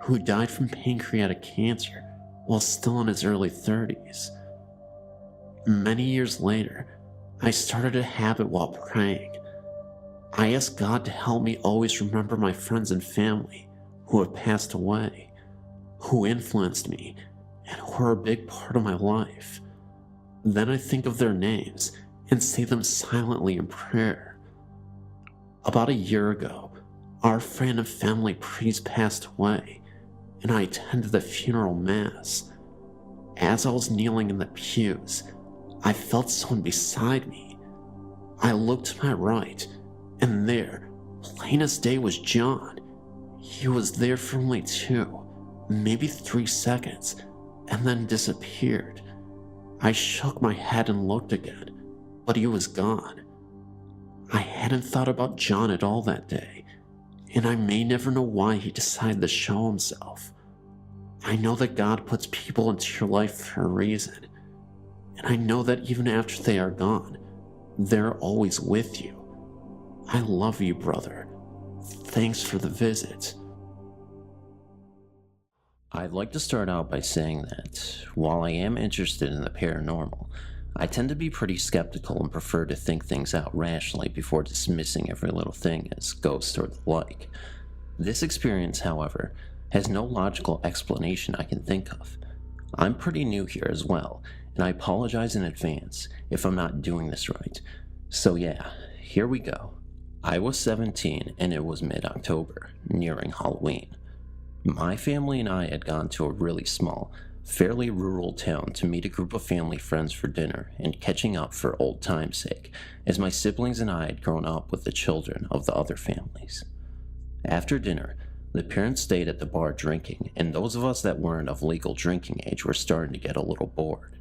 [SPEAKER 1] who died from pancreatic cancer while still in his early 30s. Many years later, I started a habit while praying. I asked God to help me always remember my friends and family who have passed away, who influenced me, and who are a big part of my life. Then I think of their names and say them silently in prayer. About a year ago, our friend and family priest passed away, and I attended the funeral mass. As I was kneeling in the pews, I felt someone beside me. I looked to my right, and there, plain as day, was John. He was there for only 2, maybe 3 seconds, and then disappeared. I shook my head and looked again, but he was gone. I hadn't thought about John at all that day, and I may never know why he decided to show himself. I know that God puts people into your life for a reason, and I know that even after they are gone, they're always with you. I love you, brother. Thanks for the visit.
[SPEAKER 3] I'd like to start out by saying that, while I am interested in the paranormal, I tend to be pretty skeptical and prefer to think things out rationally before dismissing every little thing as ghosts or the like. This experience, however, has no logical explanation I can think of. I'm pretty new here as well, and I apologize in advance if I'm not doing this right. So yeah, here we go. I was 17 and it was mid-October, nearing Halloween. My family and I had gone to a really small, fairly rural town to meet a group of family friends for dinner and catching up for old time's sake, as my siblings and I had grown up with the children of the other families. After dinner, the parents stayed at the bar drinking, and those of us that weren't of legal drinking age were starting to get a little bored.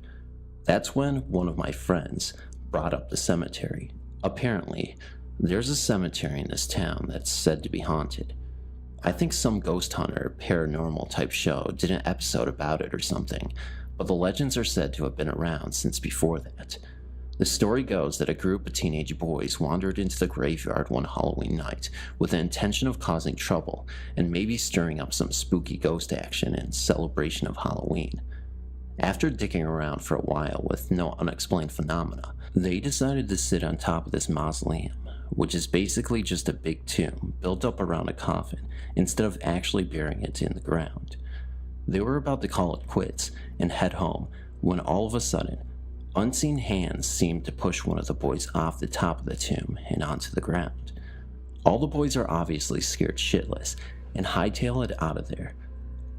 [SPEAKER 3] That's when one of my friends brought up the cemetery. Apparently, there's a cemetery in this town that's said to be haunted. I think some ghost hunter, paranormal type show did an episode about it or something, but the legends are said to have been around since before that. The story goes that a group of teenage boys wandered into the graveyard one Halloween night with the intention of causing trouble and maybe stirring up some spooky ghost action in celebration of Halloween. After digging around for a while with no unexplained phenomena, they decided to sit on top of this mausoleum, which is basically just a big tomb built up around a coffin instead of actually burying it in the ground. They were about to call it quits and head home when all of a sudden, unseen hands seemed to push one of the boys off the top of the tomb and onto the ground. All the boys are obviously scared shitless and hightail it out of there.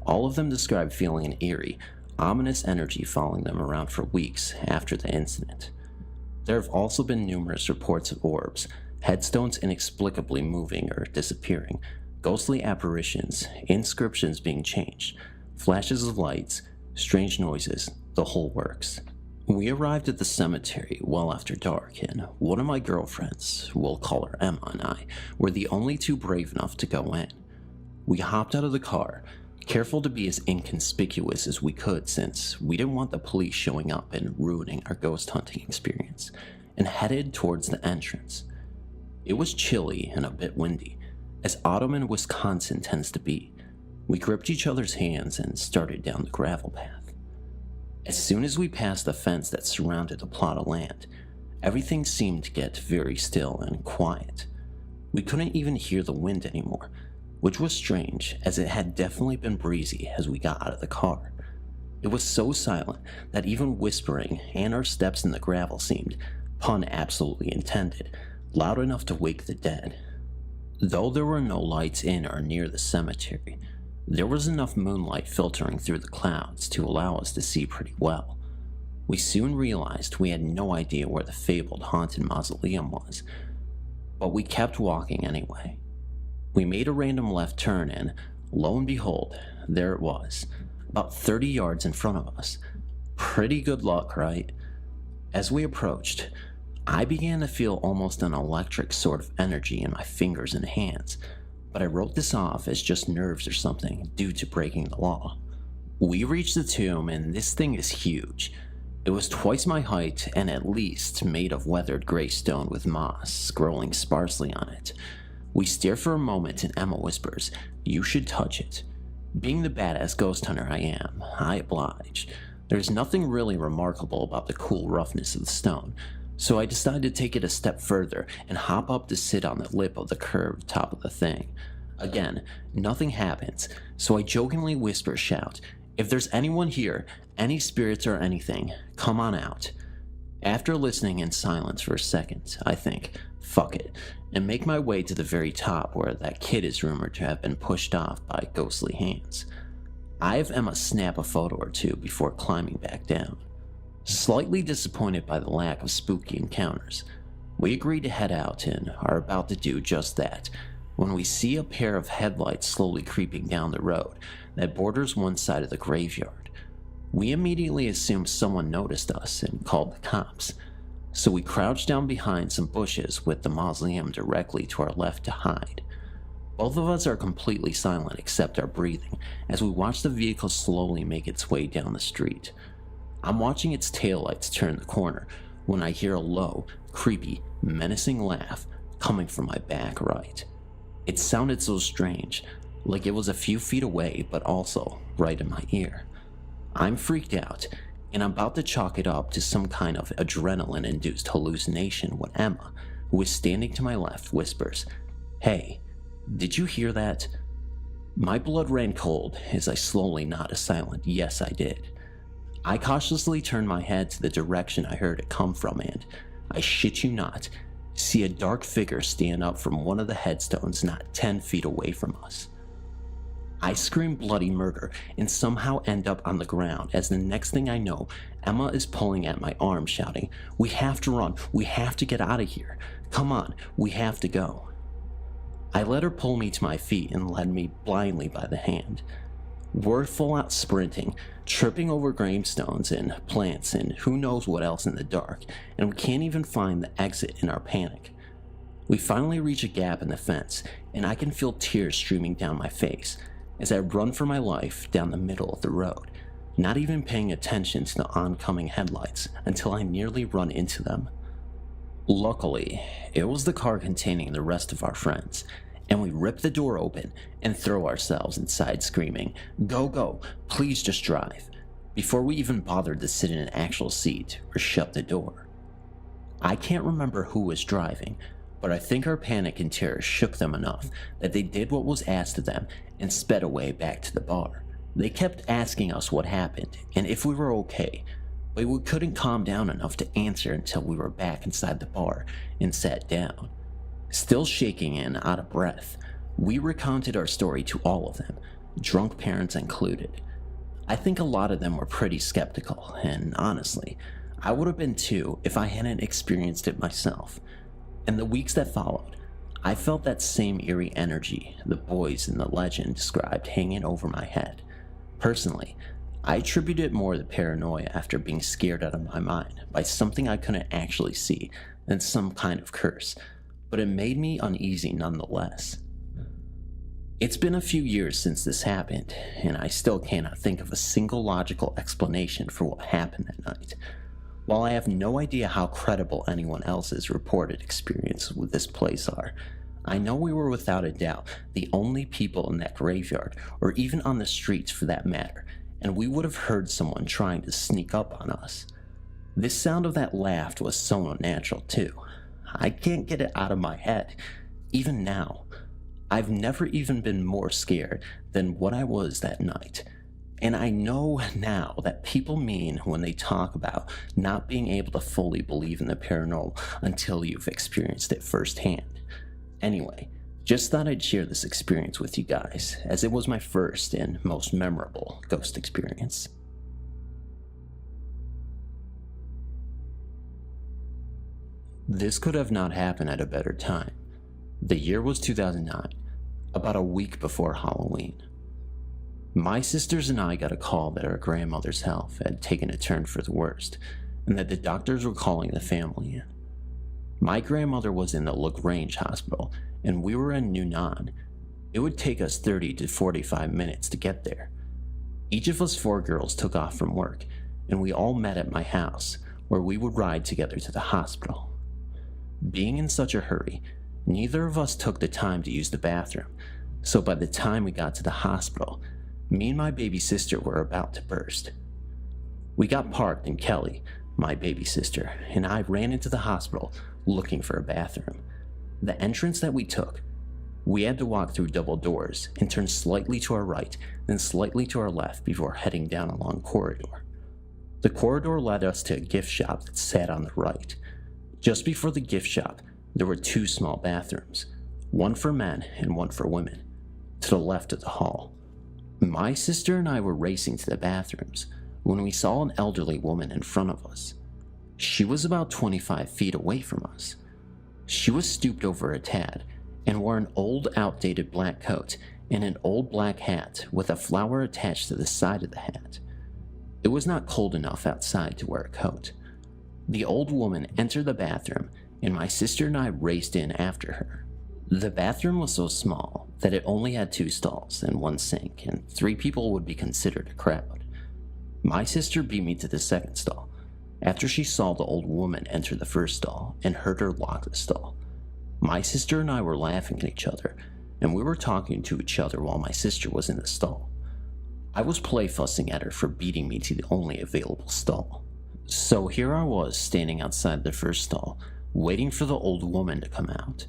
[SPEAKER 3] All of them describe feeling an eerie, ominous energy following them around for weeks after the incident. There have also been numerous reports of orbs, headstones inexplicably moving or disappearing, ghostly apparitions, inscriptions being changed, flashes of lights, strange noises, the whole works. We arrived at the cemetery well after dark, and one of my girlfriends, we'll call her Emma, and I were the only 2 brave enough to go in. We hopped out of the car, careful to be as inconspicuous as we could since we didn't want the police showing up and ruining our ghost hunting experience, and headed towards the entrance. It was chilly and a bit windy, as autumn in Wisconsin tends to be. We gripped each other's hands and started down the gravel path. As soon as we passed the fence that surrounded the plot of land, everything seemed to get very still and quiet. We couldn't even hear the wind anymore, which was strange as it had definitely been breezy as we got out of the car. It was so silent that even whispering and our steps in the gravel seemed, pun absolutely intended, loud enough to wake the dead. Though there were no lights in or near the cemetery, there was enough moonlight filtering through the clouds to allow us to see pretty well. We soon realized we had no idea where the fabled haunted mausoleum was, but we kept walking anyway. We made a random left turn and, lo and behold, there it was, about 30 yards in front of us. Pretty good luck, right? As we approached, I began to feel almost an electric sort of energy in my fingers and hands, but I wrote this off as just nerves or something due to breaking the law. We reached the tomb, and this thing is huge. It was twice my height and at least made of weathered gray stone with moss growing sparsely on it. We stare for a moment and Emma whispers, "You should touch it." Being the badass ghost hunter I am, I obliged. There's nothing really remarkable about the cool roughness of the stone, so I decided to take it a step further and hop up to sit on the lip of the curved top of the thing. Again, nothing happens, so I jokingly whisper shout, "If there's anyone here, any spirits or anything, come on out." After listening in silence for a second, I think, fuck it, and make my way to the very top where that kid is rumored to have been pushed off by ghostly hands. I have Emma snap a photo or two before climbing back down. Slightly disappointed by the lack of spooky encounters, we agree to head out and are about to do just that when we see a pair of headlights slowly creeping down the road that borders one side of the graveyard. We immediately assume someone noticed us and called the cops, so we crouch down behind some bushes with the mausoleum directly to our left to hide. Both of us are completely silent except our breathing as we watch the vehicle slowly make its way down the street. I'm watching its taillights turn the corner when I hear a low, creepy, menacing laugh coming from my back right. It sounded so strange, like it was a few feet away but also right in my ear. I'm freaked out, and I'm about to chalk it up to some kind of adrenaline-induced hallucination when Emma, who is standing to my left, whispers, "Hey, did you hear that?" My blood ran cold as I slowly nod a silent yes I did. I cautiously turn my head to the direction I heard it come from and, I shit you not, see a dark figure stand up from one of the headstones not 10 feet away from us. I scream bloody murder and somehow end up on the ground as the next thing I know, Emma is pulling at my arm shouting, "We have to run, we have to get out of here. Come on, we have to go." I let her pull me to my feet and led me blindly by the hand. We're full out sprinting, tripping over gravestones and plants and who knows what else in the dark, and we can't even find the exit in our panic. We finally reach a gap in the fence, and I can feel tears streaming down my face as I run for my life down the middle of the road, not even paying attention to the oncoming headlights until I nearly run into them. Luckily, it was the car containing the rest of our friends, and we rip the door open and throw ourselves inside screaming, "Go, go, please just drive," before we even bothered to sit in an actual seat or shut the door. I can't remember who was driving, but I think our panic and terror shook them enough that they did what was asked of them and sped away back to the bar. They kept asking us what happened and if we were okay, but we couldn't calm down enough to answer until we were back inside the bar and sat down. Still shaking and out of breath, we recounted our story to all of them, drunk parents included. I think a lot of them were pretty skeptical, and honestly, I would have been too if I hadn't experienced it myself. In the weeks that followed, I felt that same eerie energy the boys in the legend described hanging over my head. Personally, I attribute it more to paranoia after being scared out of my mind by something I couldn't actually see than some kind of curse, but it made me uneasy nonetheless. It's been a few years since this happened, and I still cannot think of a single logical explanation for what happened that night. While I have no idea how credible anyone else's reported experience with this place are, I know we were without a doubt the only people in that graveyard, or even on the streets for that matter, and we would have heard someone trying to sneak up on us. This sound of that laugh was so unnatural too. I can't get it out of my head, even now. I've never even been more scared than what I was that night. And I know now that people mean when they talk about not being able to fully believe in the paranormal until you've experienced it firsthand. Anyway, just thought I'd share this experience with you guys, as it was my first and most memorable ghost experience. This could have not happened at a better time. The year was 2009, about a week before Halloween. My sisters and I got a call that our grandmother's health had taken a turn for the worst, and that the doctors were calling the family in. My grandmother was in the LaGrange Hospital, and we were in New Nan. It would take us 30 to 45 minutes to get there. Each of us 4 girls took off from work, and we all met at my house, where we would ride together to the hospital. Being in such a hurry, neither of us took the time to use the bathroom, so by the time we got to the hospital, me and my baby sister were about to burst. We got parked and Kelly, my baby sister, and I ran into the hospital looking for a bathroom. The entrance that we took, We had to walk through double doors and turn slightly to our right, then slightly to our left before heading down a long corridor. The corridor led us to a gift shop that sat on the right. Just before the gift shop, there were 2 small bathrooms, one for men and one for women, to the left of the hall. My sister and I were racing to the bathrooms when we saw an elderly woman in front of us. She was about 25 feet away from us. She was stooped over a tad and wore an old, outdated black coat and an old black hat with a flower attached to the side of the hat. It was not cold enough outside to wear a coat. The old woman entered the bathroom, and my sister and I raced in after her. The bathroom was so small that it only had 2 stalls and 1 sink, and 3 people would be considered a crowd. My sister beat me to the second stall after she saw the old woman enter the first stall and heard her lock the stall. My sister and I were laughing at each other, and we were talking to each other while my sister was in the stall. I was play-fussing at her for beating me to the only available stall. So here I was standing outside the first stall, waiting for the old woman to come out.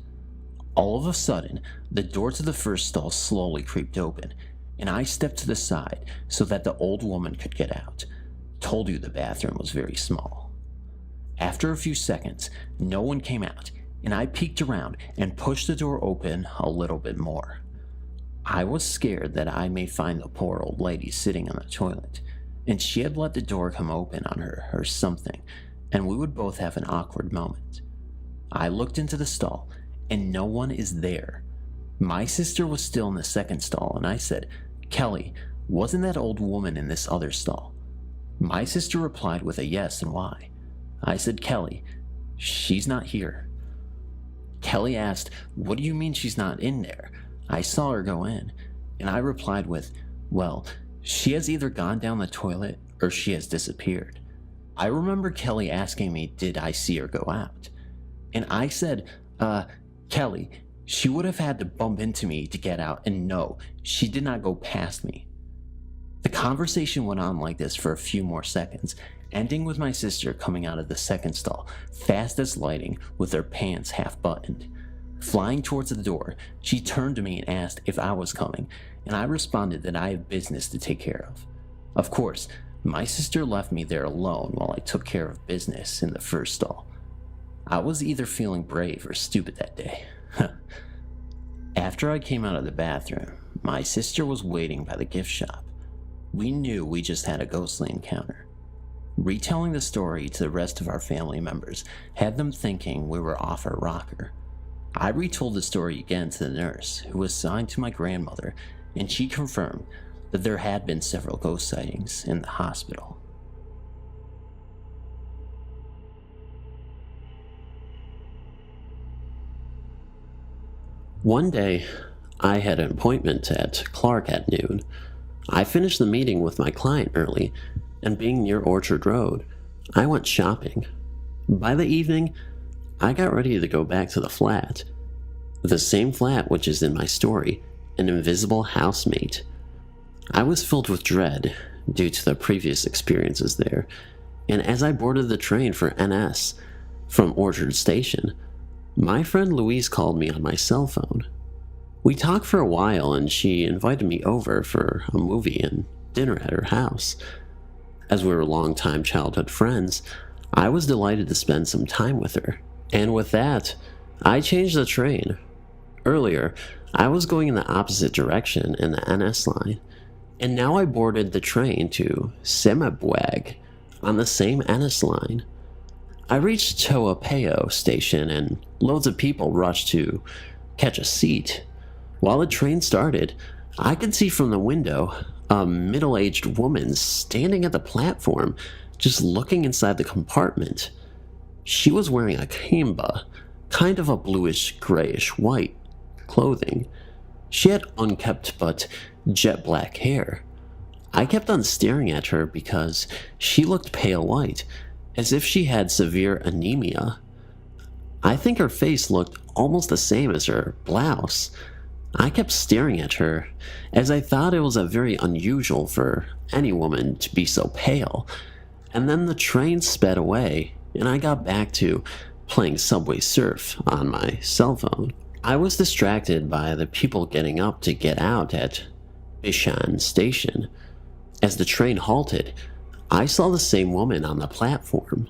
[SPEAKER 3] All of a sudden, the door to the first stall slowly creaked open, and I stepped to the side so that the old woman could get out. Told you the bathroom was very small. After a few seconds, no one came out, and I peeked around and pushed the door open a little bit more. I was scared that I may find the poor old lady sitting on the toilet, and she had let the door come open on her or something, and we would both have an awkward moment. I looked into the stall, and no one is there. My sister was still in the second stall, and I said, "Kelly, wasn't that old woman in this other stall?" My sister replied with a yes and why. I said, "Kelly, she's not here." Kelly asked, "What do you mean she's not in there? I saw her go in." And I replied with, "Well, she has either gone down the toilet or she has disappeared." I remember Kelly asking me, did I see her go out? And I said, Kelly, she would have had to bump into me to get out, and no, she did not go past me. The conversation went on like this for a few more seconds, ending with my sister coming out of the second stall, fast as lightning, with her pants half buttoned. Flying towards the door, she turned to me and asked if I was coming, and I responded that I have business to take care of. Of course, my sister left me there alone while I took care of business in the first stall. I was either feeling brave or stupid that day. After I came out of the bathroom, my sister was waiting by the gift shop. We knew we just had a ghostly encounter. Retelling the story to the rest of our family members had them thinking we were off our rocker. I retold the story again to the nurse, who was assigned to my grandmother, and she confirmed that there had been several ghost sightings in the hospital.
[SPEAKER 1] One day, I had an appointment at Clark at noon. I finished the meeting with my client early, and being near Orchard Road, I went shopping. By the evening, I got ready to go back to the flat. The same flat which is in my story, an invisible housemate. I was filled with dread due to the previous experiences there, and as I boarded the train for NS from Orchard Station, my friend Louise called me on my cell phone. We talked for a while, and she invited me over for a movie and dinner at her house. As we were longtime childhood friends, I was delighted to spend some time with her, and with that, I changed the train. Earlier, I was going in the opposite direction in the NS line, and now I boarded the train to Semabwag on the same NS line. I reached Toapeo station, and loads of people rushed to catch a seat. While the train started, I could see from the window a middle-aged woman standing at the platform, just looking inside the compartment. She was wearing a kemba, kind of a bluish-grayish-white clothing. She had unkempt but jet black hair. I kept on staring at her because she looked pale white, as if she had severe anemia. I think her face looked almost the same as her blouse. I kept staring at her, as I thought it was very unusual for any woman to be so pale. And then the train sped away, and I got back to playing Subway Surf on my cell phone.
[SPEAKER 2] I was distracted by the people getting up to get out at Bishan station. As the train halted, I saw the same woman on the platform.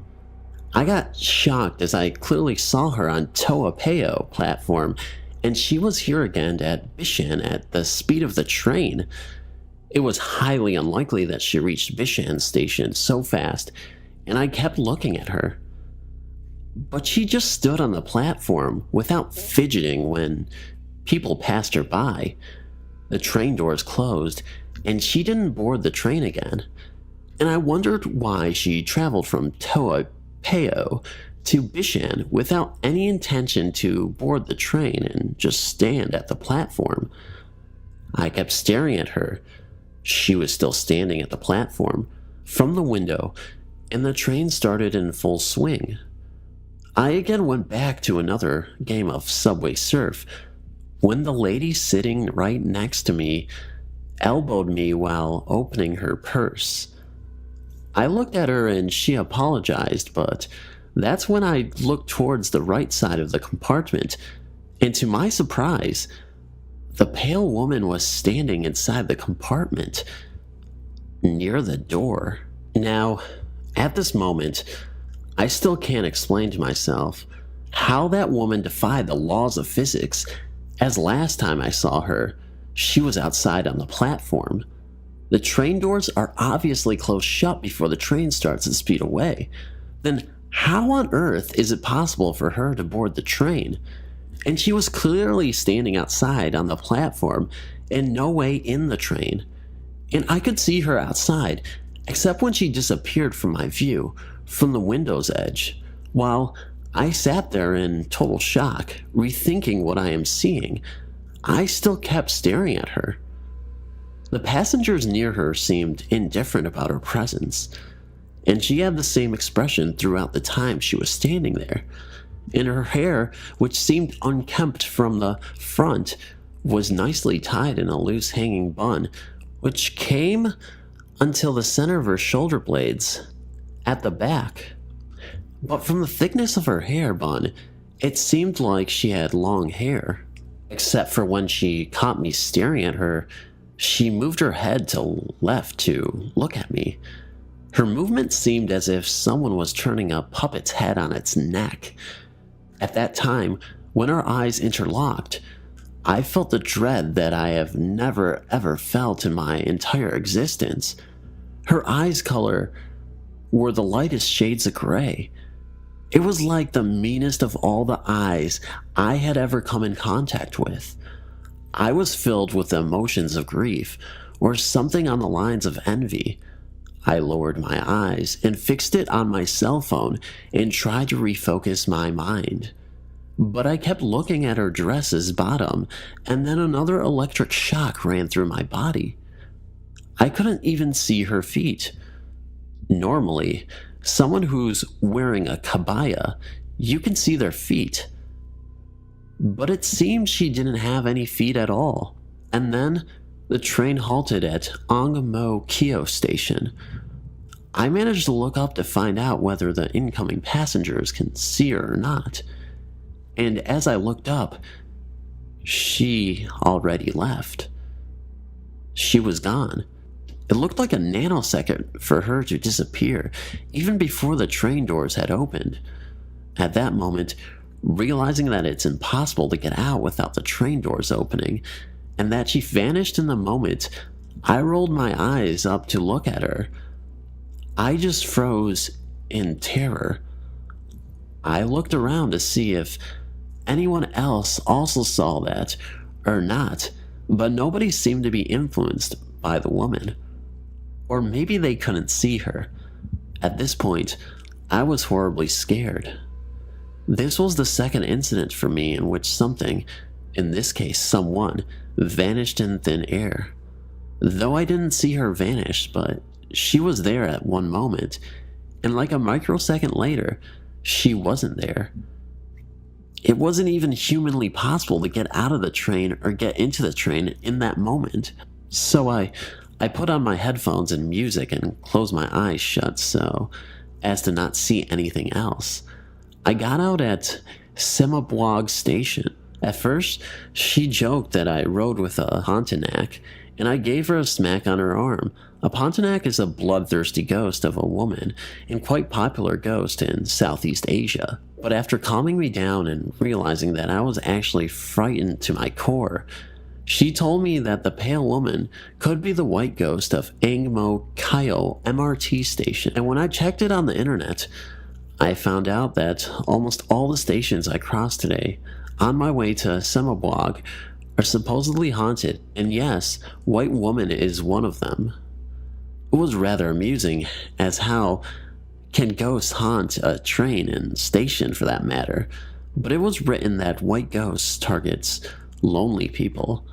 [SPEAKER 2] I got shocked as I clearly saw her on Toa platform, and she was here again at Bishan at the speed of the train. It was highly unlikely that she reached Bishan station so fast, and I kept looking at her. But she just stood on the platform without fidgeting when people passed her by. The train doors closed, and she didn't board the train again. And I wondered why she traveled from Toa to Bishan without any intention to board the train and just stand at the platform. I kept staring at her. She was still standing at the platform, from the window, and the train started in full swing. I again went back to another game of Subway Surf, when the lady sitting right next to me elbowed me while opening her purse. I looked at her and she apologized, but that's when I looked towards the right side of the compartment, and to my surprise, the pale woman was standing inside the compartment, near the door. Now, at this moment, I still can't explain to myself how that woman defied the laws of physics, as last time I saw her, she was outside on the platform. The train doors are obviously closed shut before the train starts to speed away. Then how on earth is it possible for her to board the train? And she was clearly standing outside on the platform and no way in the train. And I could see her outside, except when she disappeared from my view, from the window's edge, while I sat there in total shock, rethinking what I am seeing. I still kept staring at her. The passengers near her seemed indifferent about her presence, and she had the same expression throughout the time she was standing there. And her hair, which seemed unkempt from the front, was nicely tied in a loose hanging bun, which came until the center of her shoulder blades at the back. But from the thickness of her hair bun, it seemed like she had long hair. Except for when she caught me staring at her, she moved her head to left to look at me. Her movement seemed as if someone was turning a puppet's head on its neck. At that time, when our eyes interlocked, I felt the dread that I have never ever felt in my entire existence. Her eyes' color were the lightest shades of gray. It was like the meanest of all the eyes I had ever come in contact with. I was filled with the emotions of grief, or something on the lines of envy. I lowered my eyes and fixed it on my cell phone and tried to refocus my mind. But I kept looking at her dress's bottom, and then another electric shock ran through my body. I couldn't even see her feet. Normally, someone who's wearing a kabaya, you can see their feet. But it seemed she didn't have any feet at all. And then the train halted at MYUU station. I managed to look up to find out whether the incoming passengers can see her or not. And as I looked up, she already left. She was gone. It looked like a nanosecond for her to disappear, even before the train doors had opened. At that moment, realizing that it's impossible to get out without the train doors opening, and that she vanished in the moment, I rolled my eyes up to look at her. I just froze in terror. I looked around to see if anyone else also saw that or not, but nobody seemed to be influenced by the woman. Or maybe they couldn't see her. At this point, I was horribly scared. This was the second incident for me in which something, in this case someone, vanished in thin air. Though I didn't see her vanish, but she was there at one moment, and like a microsecond later, she wasn't there. It wasn't even humanly possible to get out of the train or get into the train in that moment. So I put on my headphones and music and closed my eyes shut so as to not see anything else. I got out at Semabwag station.
[SPEAKER 3] At first, she joked that I rode with a Pontiac, and I gave her a smack on her arm. A Pontiac is a bloodthirsty ghost of a woman, and quite popular ghost in Southeast Asia. But after calming me down and realizing that I was actually frightened to my core, she told me that the pale woman could be the white ghost of Enigma Kyle MRT station. And when I checked it on the internet, I found out that almost all the stations I crossed today on my way to Semabog are supposedly haunted, and yes, White Woman is one of them. It was rather amusing, as how can ghosts haunt a train and station for that matter, but it was written that white ghosts targets lonely people.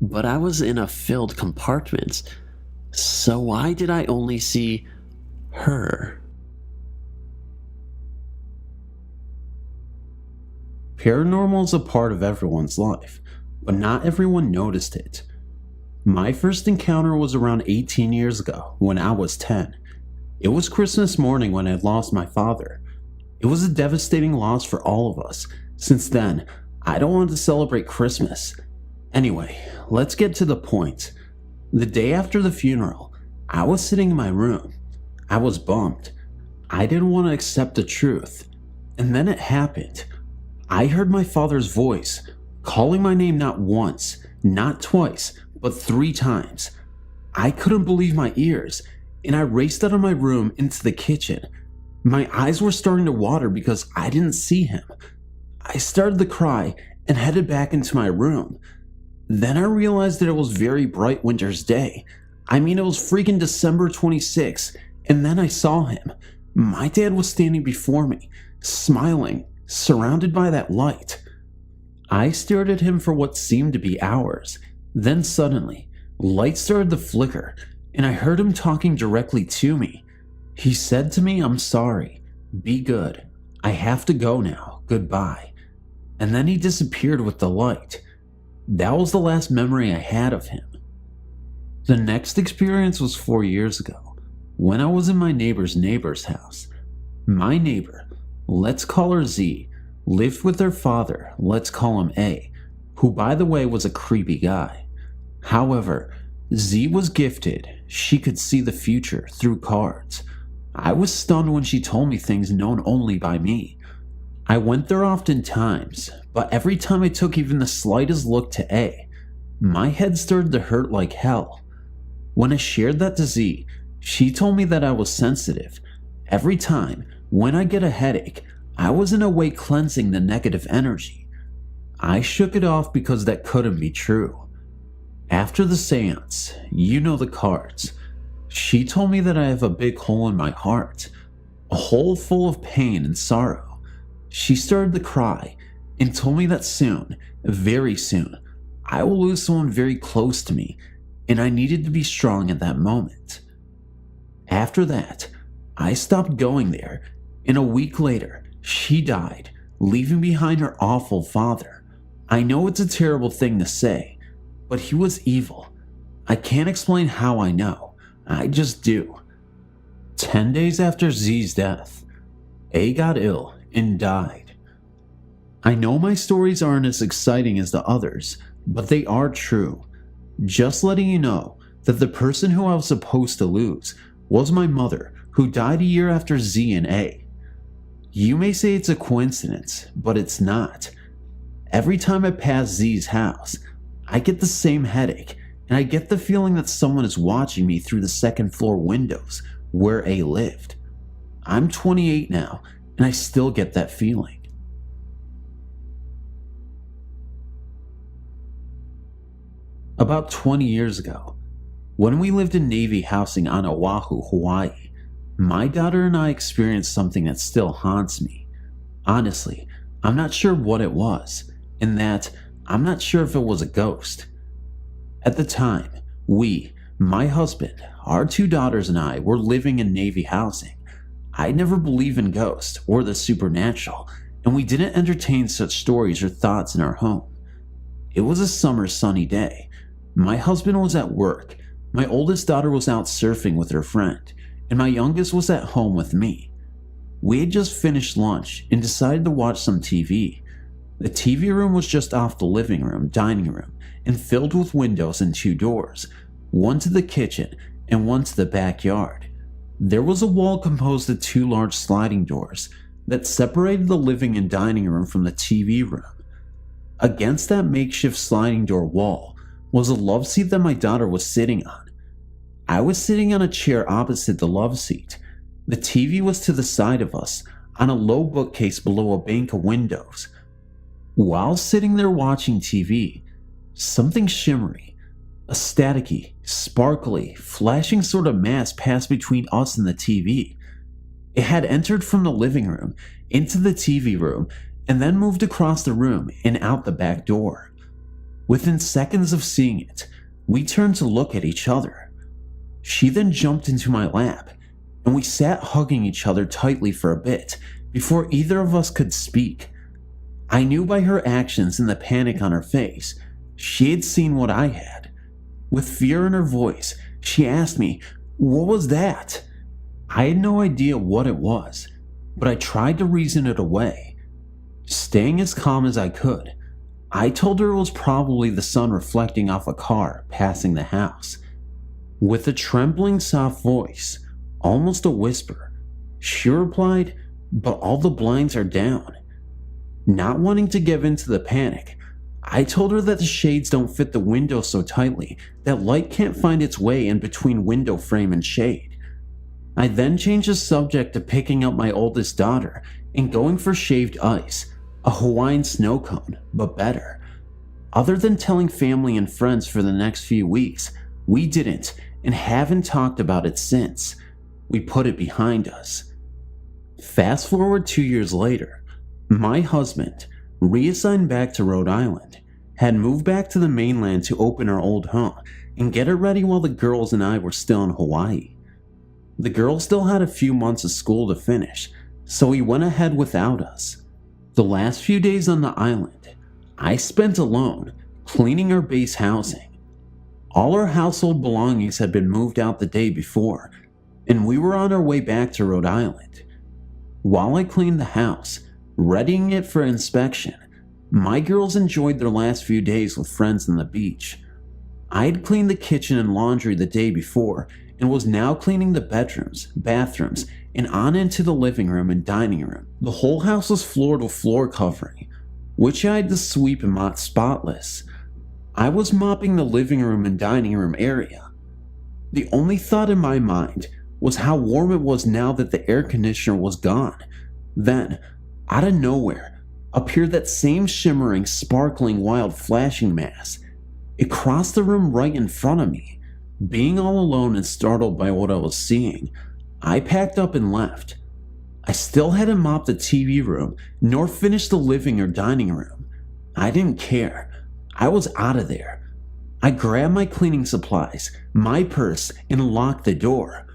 [SPEAKER 3] But I was in a filled compartment, so why did I only see her?
[SPEAKER 1] Paranormal is a part of everyone's life, but not everyone noticed it. My first encounter was around 18 years ago, when I was 10. It was Christmas morning when I lost my father. It was a devastating loss for all of us. Since then, I don't want to celebrate Christmas. Anyway, let's get to the point. The day after the funeral, I was sitting in my room. I was bummed. I didn't want to accept the truth. And then it happened. I heard my father's voice, calling my name not once, not twice, but 3 times. I couldn't believe my ears, and I raced out of my room into the kitchen. My eyes were starting to water because I didn't see him. I started to cry and headed back into my room. Then I realized that it was very bright winter's day. I mean, it was freaking December 26th, and then I saw him. My dad was standing before me, smiling, surrounded by that light. I stared at him for what seemed to be hours. Then suddenly, light started to flicker, and I heard him talking directly to me. He said to me, "I'm sorry. Be good. I have to go now. Goodbye." And then he disappeared with the light. That was the last memory I had of him. The next experience was 4 years ago, when I was in my neighbor's house. My neighbor, let's call her Z, lived with her father, let's call him A, who by the way was a creepy guy. However, Z was gifted. She could see the future through cards. I was stunned when she told me things known only by me. I went there often times, but every time I took even the slightest look to A, my head started to hurt like hell. When I shared that to Z, she told me that I was sensitive. Every time, when I get a headache, I was in a way cleansing the negative energy. I shook it off because that couldn't be true. After the seance, you know the cards. She told me that I have a big hole in my heart, a hole full of pain and sorrow. She started to cry and told me that soon, very soon, I will lose someone very close to me, and I needed to be strong at that moment. After that, I stopped going there, and a week later, she died, leaving behind her awful father. I know it's a terrible thing to say, but he was evil. I can't explain how I know. I just do. 10 days after Z's death, A got ill and died. I know my stories aren't as exciting as the others, but they are true. Just letting you know that the person who I was supposed to lose was my mother, who died a year after Z and A. You may say it's a coincidence, but it's not. Every time I pass Z's house, I get the same headache, and I get the feeling that someone is watching me through the second floor windows where A lived. I'm 28 now, and I still get that feeling. About 20 years ago, when we lived in Navy housing on Oahu, Hawaii, my daughter and I experienced something that still haunts me. Honestly, I'm not sure what it was, and that I'm not sure if it was a ghost. At the time, we, my husband, our 2 daughters and I were living in Navy housing. I never believed in ghosts or the supernatural, and we didn't entertain such stories or thoughts in our home. It was a summer sunny day. My husband was at work, my oldest daughter was out surfing with her friend, and my youngest was at home with me. We had just finished lunch and decided to watch some TV. The TV room was just off the living room, dining room, and filled with windows and 2 doors, one to the kitchen and one to the backyard. There was a wall composed of 2 large sliding doors that separated the living and dining room from the TV room. Against that makeshift sliding door wall was a love seat that my daughter was sitting on. I was sitting on a chair opposite the love seat. The TV was to the side of us, on a low bookcase below a bank of windows. While sitting there watching TV, something shimmery, a staticky, sparkly, flashing sort of mass passed between us and the TV. It had entered from the living room into the TV room and then moved across the room and out the back door. Within seconds of seeing it, we turned to look at each other. She then jumped into my lap, and we sat hugging each other tightly for a bit before either of us could speak. I knew by her actions and the panic on her face, she had seen what I had. With fear in her voice, she asked me, "What was that?" I had no idea what it was, but I tried to reason it away. Staying as calm as I could, I told her it was probably the sun reflecting off a car passing the house. With a trembling, soft voice, almost a whisper, she replied, "But all the blinds are down." Not wanting to give in to the panic, I told her that the shades don't fit the window so tightly that light can't find its way in between window frame and shade. I then changed the subject to picking up my oldest daughter and going for shaved ice, a Hawaiian snow cone, but better. Other than telling family and friends for the next few weeks, we didn't and haven't talked about it since. We put it behind us. Fast forward 2 years later, my husband, reassigned back to Rhode Island, had moved back to the mainland to open our old home and get it ready while the girls and I were still in Hawaii. The girls still had a few months of school to finish, so he went ahead without us. The last few days on the island, I spent alone, cleaning our base housing. All our household belongings had been moved out the day before, and we were on our way back to Rhode Island. While I cleaned the house, readying it for inspection, my girls enjoyed their last few days with friends on the beach. I had cleaned the kitchen and laundry the day before and was now cleaning the bedrooms, bathrooms, and on into the living room and dining room. The whole house was floored with floor covering, which I had to sweep and mop spotless. I was mopping the living room and dining room area. The only thought in my mind was how warm it was now that the air conditioner was gone. Then, out of nowhere, appeared that same shimmering, sparkling, wild flashing mass. It crossed the room right in front of me. Being all alone and startled by what I was seeing, I packed up and left. I still hadn't mopped the TV room, nor finished the living or dining room. I didn't care. I was out of there. I grabbed my cleaning supplies, my purse, and locked the door.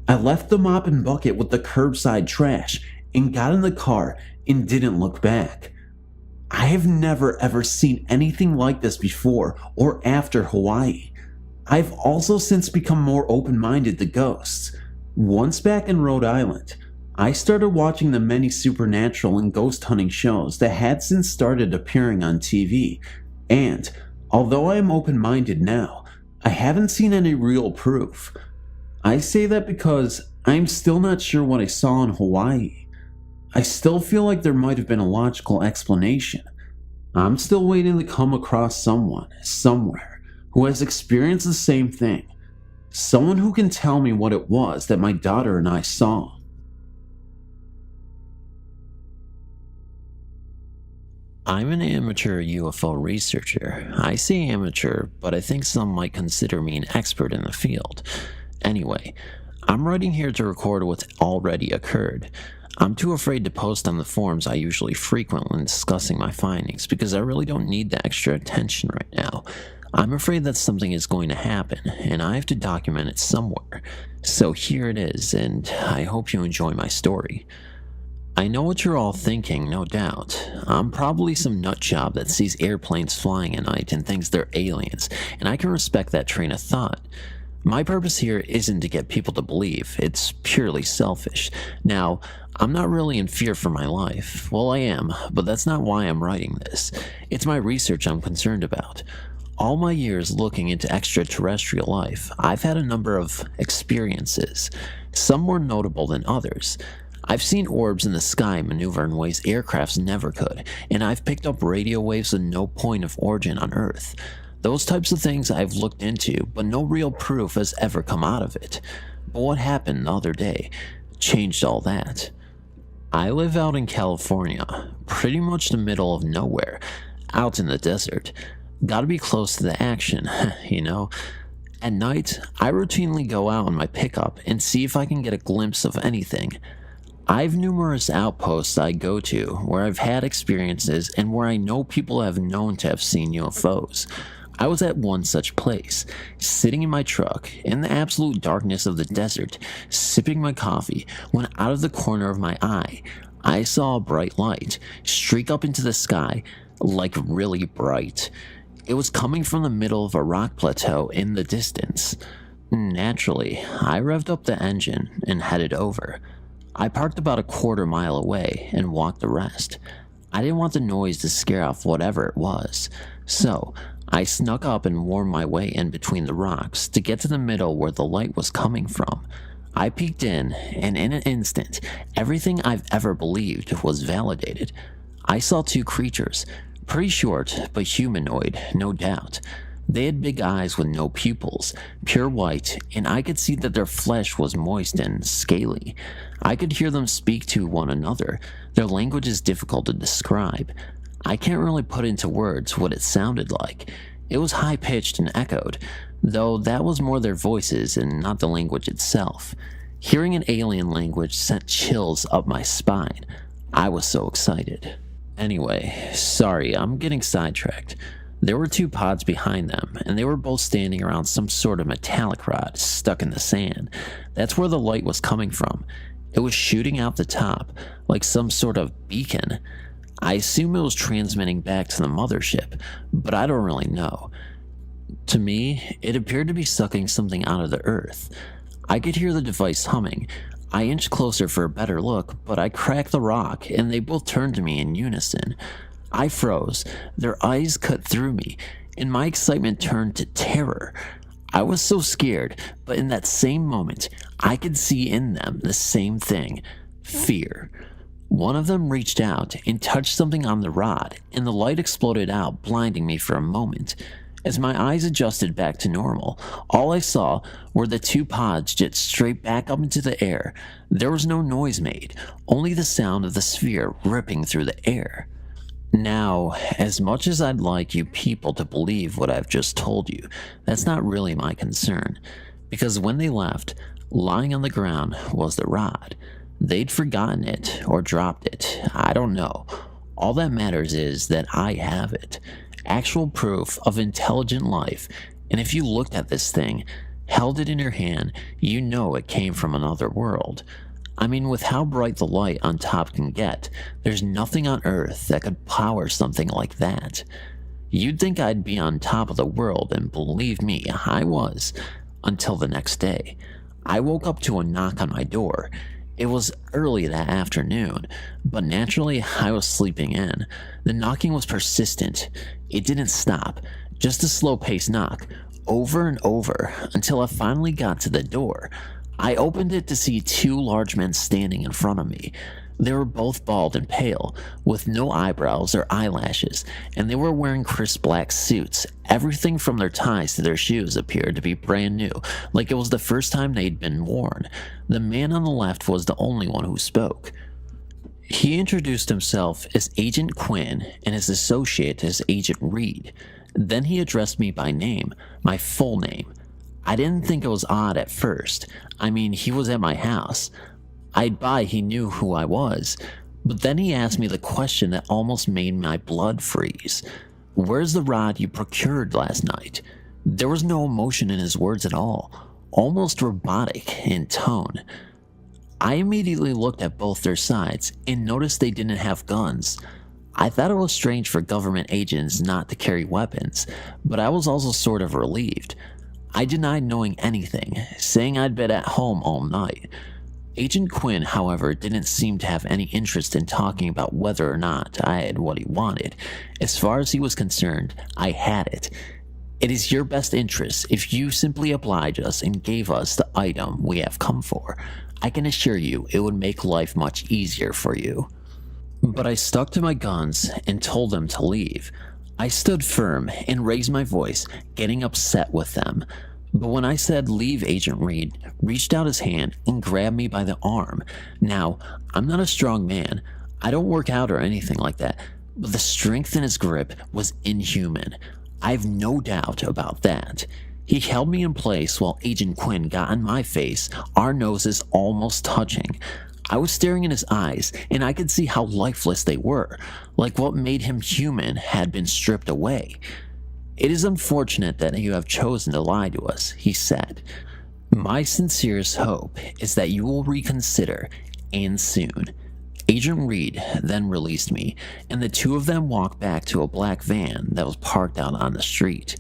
[SPEAKER 1] I left the mop and bucket with the curbside trash and got in the car and didn't look back. I have never ever seen anything like this before or after Hawaii. I've also since become more open-minded to ghosts. Once back in Rhode Island, I started watching the many supernatural and ghost hunting shows that had since started appearing on TV, and although I am open-minded now, I haven't seen any real proof. I say that because I'm still not sure what I saw in Hawaii. I still feel like there might have been a logical explanation. I'm still waiting to come across someone, somewhere, who has experienced the same thing. Someone who can tell me what it was that my daughter and I saw.
[SPEAKER 3] I'm an amateur UFO researcher. I say amateur, but I think some might consider me an expert in the field. Anyway, I'm writing here to record what's already occurred. I'm too afraid to post on the forums I usually frequent when discussing my findings because I really don't need the extra attention right now. I'm afraid that something is going to happen, and I have to document it somewhere. So here it is, and I hope you enjoy my story. I know what you're all thinking, no doubt. I'm probably some nutjob that sees airplanes flying at night and thinks they're aliens, and I can respect that train of thought. My purpose here isn't to get people to believe, it's purely selfish. Now, I'm not really in fear for my life. Well, I am, but that's not why I'm writing this. It's my research I'm concerned about. All my years looking into extraterrestrial life, I've had a number of experiences, some more notable than others. I've seen orbs in the sky maneuver in ways aircrafts never could, and I've picked up radio waves with no point of origin on Earth. Those types of things I've looked into, but no real proof has ever come out of it. But what happened the other day changed all that. I live out in California, pretty much the middle of nowhere, out in the desert. Gotta be close to the action, you know? At night, I routinely go out in my pickup and see if I can get a glimpse of anything. I've numerous outposts I go to where I've had experiences and where I know people have known to have seen UFOs. I was at one such place, sitting in my truck in the absolute darkness of the desert, sipping my coffee, when out of the corner of my eye, I saw a bright light streak up into the sky, like really bright. It was coming from the middle of a rock plateau in the distance. Naturally, I revved up the engine and headed over. I parked about a quarter mile away and walked the rest. I didn't want the noise to scare off whatever it was, so I snuck up and wormed my way in between the rocks to get to the middle where the light was coming from. I peeked in, and in an instant, everything I've ever believed was validated. I saw two creatures, pretty short but humanoid, no doubt. They had big eyes with no pupils, pure white, and I could see that their flesh was moist and scaly. I could hear them speak to one another. Their language is difficult to describe. I can't really put into words what it sounded like. It was high-pitched and echoed, though that was more their voices and not the language itself. Hearing an alien language sent chills up my spine. I was so excited. Anyway, sorry, I'm getting sidetracked. There were two pods behind them, and they were both standing around some sort of metallic rod stuck in the sand. That's where the light was coming from. It was shooting out the top, like some sort of beacon. I assume it was transmitting back to the mothership, but I don't really know. To me, it appeared to be sucking something out of the earth. I could hear the device humming. I inched closer for a better look, but I cracked the rock, and they both turned to me in unison. I froze, their eyes cut through me, and my excitement turned to terror. I was so scared, but in that same moment, I could see in them the same thing: fear. One of them reached out and touched something on the rod, and the light exploded out, blinding me for a moment. As my eyes adjusted back to normal, all I saw were the two pods jet straight back up into the air. There was no noise made, only the sound of the sphere ripping through the air. Now, as much as I'd like you people to believe what I've just told you, that's not really my concern, because when they left, lying on the ground was the rod. They'd forgotten it or dropped it, I don't know. All that matters is that I have it. Actual proof of intelligent life, and if you looked at this thing, held it in your hand, you know it came from another world. I mean, with how bright the light on top can get, there's nothing on Earth that could power something like that. You'd think I'd be on top of the world, and believe me, I was, until the next day. I woke up to a knock on my door. It was early that afternoon, but naturally I was sleeping in. The knocking was persistent. It didn't stop, just a slow-paced knock, over and over, until I finally got to the door. I opened it to see two large men standing in front of me. They were both bald and pale, with no eyebrows or eyelashes, and they were wearing crisp black suits. Everything from their ties to their shoes appeared to be brand new, like it was the first time they'd been worn. The man on the left was the only one who spoke. He introduced himself as Agent Quinn and his associate as Agent Reed. Then he addressed me by name, my full name. I didn't think it was odd at first. I mean, he was at my house. I'd buy he knew who I was. But then he asked me the question that almost made my blood freeze. Where's the rod you procured last night? There was no emotion in his words at all, almost robotic in tone. I immediately looked at both their sides and noticed they didn't have guns. I thought it was strange for government agents not to carry weapons, but I was also sort of relieved. I denied knowing anything, saying I'd been at home all night. Agent Quinn, however, didn't seem to have any interest in talking about whether or not I had what he wanted. As far as he was concerned, I had it. It is your best interest if you simply oblige us and gave us the item we have come for. I can assure you it would make life much easier for you. But I stuck to my guns and told them to leave. I stood firm and raised my voice, getting upset with them. But when I said leave, Agent Reed reached out his hand and grabbed me by the arm. Now, I'm not a strong man. I don't work out or anything like that. But the strength in his grip was inhuman. I have no doubt about that. He held me in place while Agent Quinn got in my face, our noses almost touching. I was staring in his eyes, and I could see how lifeless they were, like what made him human had been stripped away. It is unfortunate that you have chosen to lie to us, he said. My sincerest hope is that you will reconsider, and soon. Agent Reed then released me, and the two of them walked back to a black van that was parked out on the street.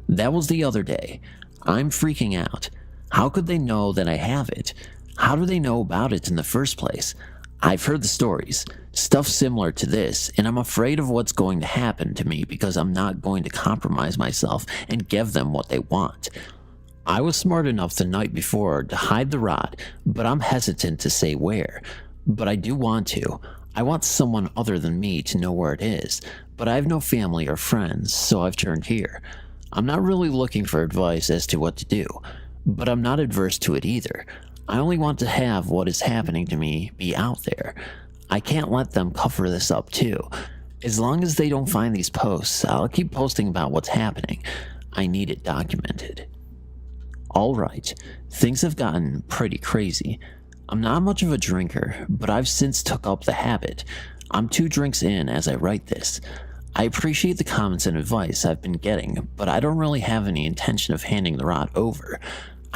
[SPEAKER 3] That was the other day. I'm freaking out. How could they know that I have it? How do they know about it in the first place? I've heard the stories, stuff similar to this, and I'm afraid of what's going to happen to me because I'm not going to compromise myself and give them what they want. I was smart enough the night before to hide the rod, but I'm hesitant to say where. But I do want to. I want someone other than me to know where it is, but I have no family or friends, so I've turned here. I'm not really looking for advice as to what to do, but I'm not adverse to it either. I only want to have what is happening to me be out there. I can't let them cover this up too. As long as they don't find these posts, I'll keep posting about what's happening. I need it documented. Alright, things have gotten pretty crazy. I'm not much of a drinker, but I've since took up the habit. I'm 2 drinks in as I write this. I appreciate the comments and advice I've been getting, but I don't really have any intention of handing the rod over.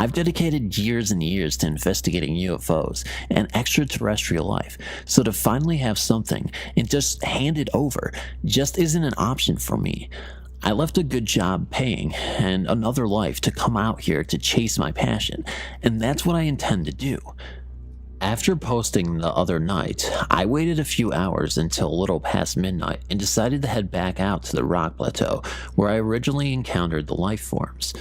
[SPEAKER 3] I've dedicated years and years to investigating UFOs and extraterrestrial life, so to finally have something and just hand it over just isn't an option for me. I left a good job paying and another life to come out here to chase my passion, and that's what I intend to do. After posting the other night, I waited a few hours until a little past midnight and decided to head back out to the rock plateau where I originally encountered the life forms.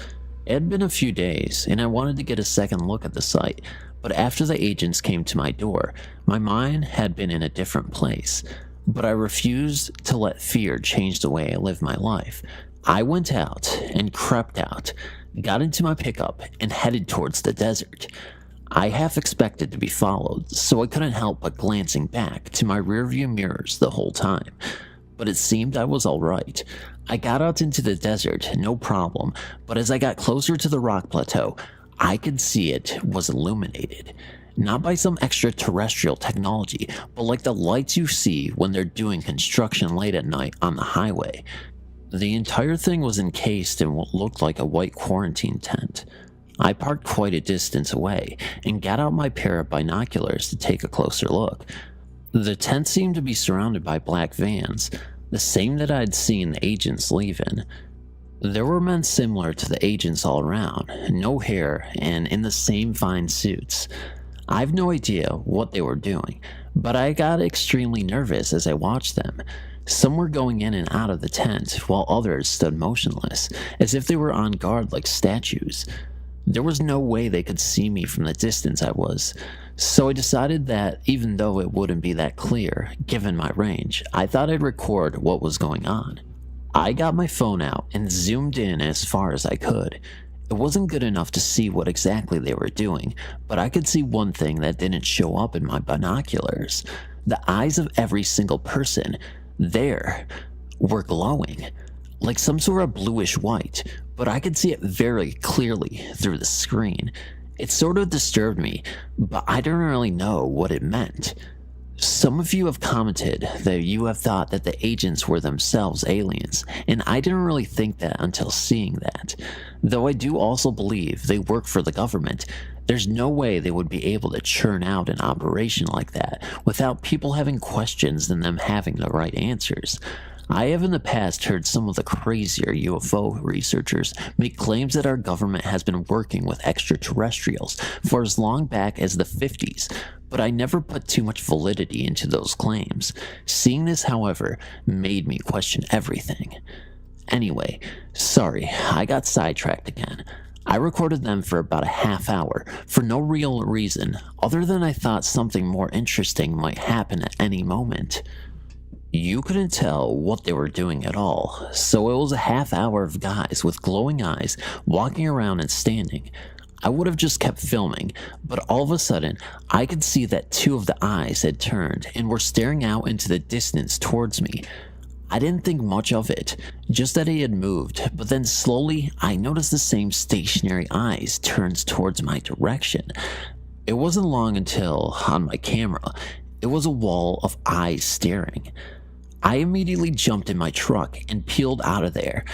[SPEAKER 3] It had been a few days, and I wanted to get a second look at the site, but after the agents came to my door, my mind had been in a different place. But I refused to let fear change the way I live my life. I went out and crept out, got into my pickup, and headed towards the desert. I half expected to be followed, so I couldn't help but glancing back to my rearview mirrors the whole time. But it seemed I was alright. I got out into the desert, no problem, but as I got closer to the rock plateau, I could see it was illuminated. Not by some extraterrestrial technology, but like the lights you see when they're doing construction late at night on the highway. The entire thing was encased in what looked like a white quarantine tent. I parked quite a distance away and got out my pair of binoculars to take a closer look. The tent seemed to be surrounded by black vans, the same that I'd seen the agents leave in. There were men similar to the agents all around, no hair and in the same fine suits. I have no idea what they were doing, but I got extremely nervous as I watched them. Some were going in and out of the tent, while others stood motionless, as if they were on guard like statues. There was no way they could see me from the distance I was, so I decided that even though it wouldn't be that clear, given my range, I thought I'd record what was going on. I got my phone out and zoomed in as far as I could. It wasn't good enough to see what exactly they were doing, but I could see one thing that didn't show up in my binoculars. The eyes of every single person there were glowing, like some sort of bluish white, but I could see it very clearly through the screen. It sort of disturbed me, but I didn't really know what it meant. Some of you have commented that you have thought that the agents were themselves aliens, and I didn't really think that until seeing that. Though I do also believe they work for the government, there's no way they would be able to churn out an operation like that without people having questions and them having the right answers. I have in the past heard some of the crazier UFO researchers make claims that our government has been working with extraterrestrials for as long back as the 50s, but I never put too much validity into those claims. Seeing this, however, made me question everything. Anyway, sorry, I got sidetracked again. I recorded them for about a half hour for no real reason other than I thought something more interesting might happen at any moment. You couldn't tell what they were doing at all, so it was a half hour of guys with glowing eyes walking around and standing. I would have just kept filming, but all of a sudden, I could see that two of the eyes had turned and were staring out into the distance towards me. I didn't think much of it, just that he had moved, but then slowly I noticed the same stationary eyes turned towards my direction. It wasn't long until, on my camera, it was a wall of eyes staring. I immediately jumped in my truck and peeled out of there.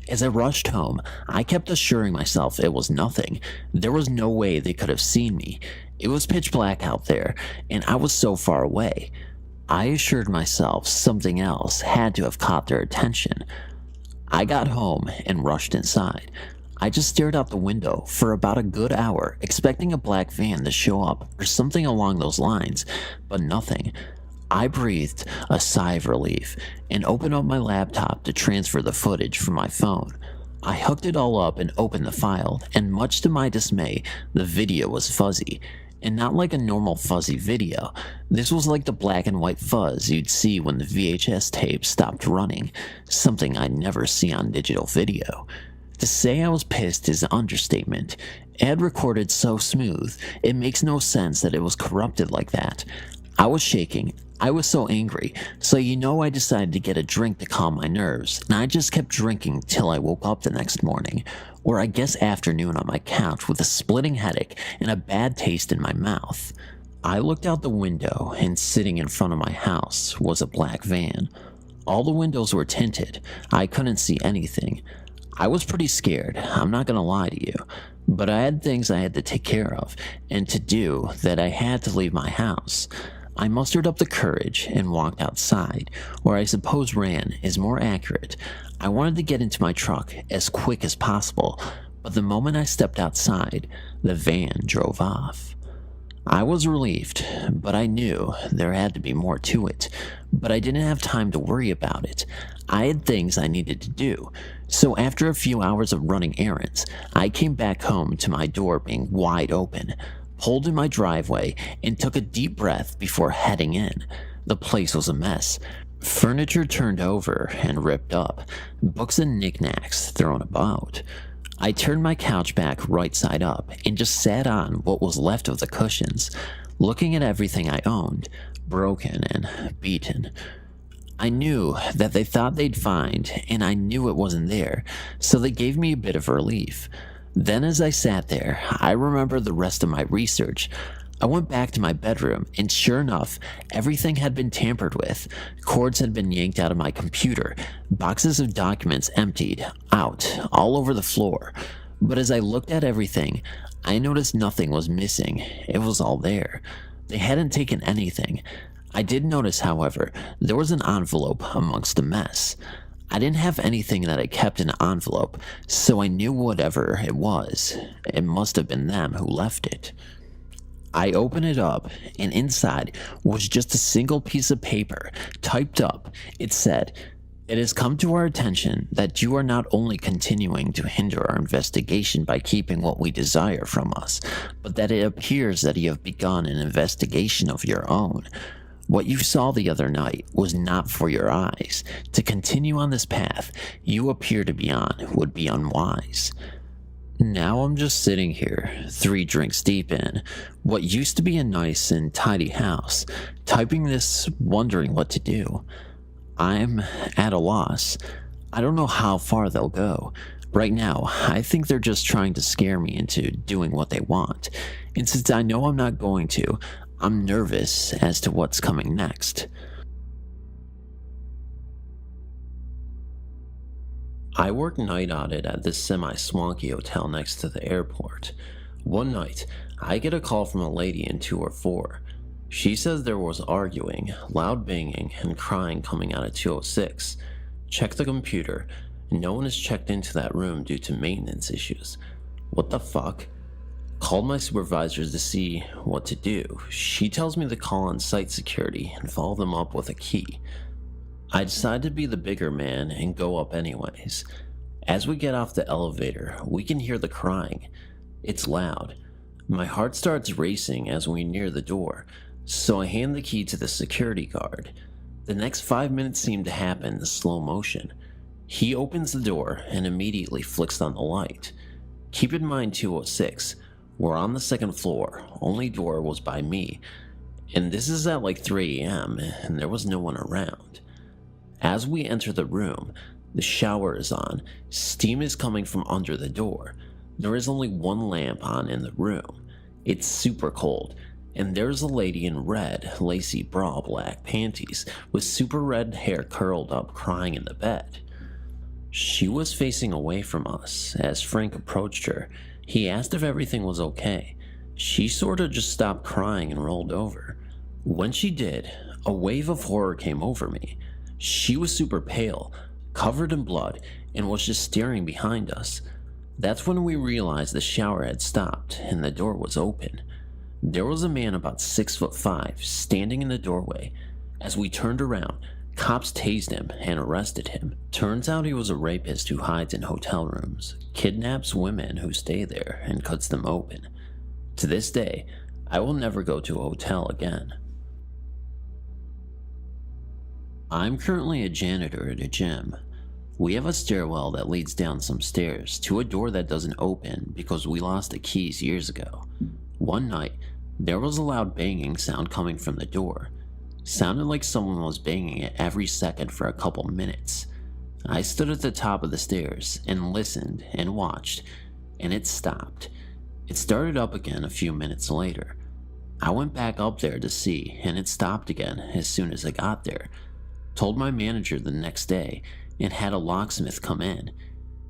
[SPEAKER 3] As I rushed home, I kept assuring myself it was nothing. There was no way they could have seen me. It was pitch black out there, and I was so far away. I assured myself something else had to have caught their attention. I got home and rushed inside. I just stared out the window for about a good hour, expecting a black van to show up or something along those lines, but nothing. I breathed a sigh of relief and opened up my laptop to transfer the footage from my phone. I hooked it all up and opened the file, and much to my dismay, the video was fuzzy. And not like a normal fuzzy video. This was like the black and white fuzz you'd see when the VHS tape stopped running, something I'd never see on digital video. To say I was pissed is an understatement. It had recorded so smooth, it makes no sense that it was corrupted like that. I was shaking. I was so angry, so I decided to get a drink to calm my nerves, and I just kept drinking till I woke up the next morning, or I guess afternoon on my couch with a splitting headache and a bad taste in my mouth. I looked out the window, and sitting in front of my house was a black van. All the windows were tinted. I couldn't see anything. I was pretty scared, I'm not gonna lie to you, but I had things I had to take care of, and to do that I had to leave my house. I mustered up the courage and walked outside, or I suppose ran is more accurate. I wanted to get into my truck as quick as possible, but the moment I stepped outside, the van drove off. I was relieved, but I knew there had to be more to it, but I didn't have time to worry about it. I had things I needed to do, so after a few hours of running errands, I came back home to my door being wide open, pulled in my driveway, and took a deep breath before heading in. The place was a mess. Furniture turned over and ripped up, books and knickknacks thrown about. I turned my couch back right side up and just sat on what was left of the cushions, looking at everything I owned, broken and beaten. I knew that they thought they'd find, and I knew it wasn't there, so they gave me a bit of relief. Then as I sat there, I remembered the rest of my research. I went back to my bedroom, and sure enough, everything had been tampered with. Cords had been yanked out of my computer, boxes of documents emptied out all over the floor. But as I looked at everything, I noticed nothing was missing. It was all there. They hadn't taken anything. I did notice, however, there was an envelope amongst the mess. I didn't have anything that I kept in an envelope, so I knew whatever it was, it must have been them who left it. I opened it up, and inside was just a single piece of paper, typed up. It said, "It has come to our attention that you are not only continuing to hinder our investigation by keeping what we desire from us, but that it appears that you have begun an investigation of your own. What you saw the other night was not for your eyes. To continue on this path you appear to be on would be unwise." Now I'm just sitting here, 3 drinks deep in what used to be a nice and tidy house, typing this, wondering what to do. I'm at a loss. I don't know how far they'll go. Right now, I think they're just trying to scare me into doing what they want. And since I know I'm not going to, I'm nervous as to what's coming next. I work night audit at this semi-swanky hotel next to the airport. One night, I get a call from a lady in 204. She says there was arguing, loud banging, and crying coming out of 206. Check the computer. No one has checked into that room due to maintenance issues. What the fuck? Called my supervisors to see what to do. She tells me to call on site security and follow them up with a key. I decide to be the bigger man and go up anyways. As we get off the elevator, we can hear the crying. It's loud. My heart starts racing as we near the door, so I hand the key to the security guard. The next 5 minutes seem to happen in slow motion. He opens the door and immediately flicks on the light. Keep in mind 206. We're on the second floor, only door was by me, and this is at like 3 a.m. and there was no one around. As we enter the room, the shower is on, steam is coming from under the door. There is only one lamp on in the room. It's super cold, and there's a lady in red, lacy bra, black panties, with super red hair curled up crying in the bed. She was facing away from us. As Frank approached her, he asked if everything was okay. She sorta just stopped crying and rolled over. When she did, a wave of horror came over me. She was super pale, covered in blood, and was just staring behind us. That's when we realized the shower had stopped and the door was open. There was a man about 6'5" standing in the doorway. As we turned around, cops tased him and arrested him. Turns out he was a rapist who hides in hotel rooms, kidnaps women who stay there, and cuts them open. To this day, I will never go to a hotel again. I'm currently a janitor at a gym. We have a stairwell that leads down some stairs to a door that doesn't open because we lost the keys years ago. One night, there was a loud banging sound coming from the door. Sounded like someone was banging it every second for a couple minutes. I stood at the top of the stairs and listened and watched, and it stopped. It started up again a few minutes later. I went back up there to see, and it stopped again as soon as I got there. Told my manager the next day and had a locksmith come in.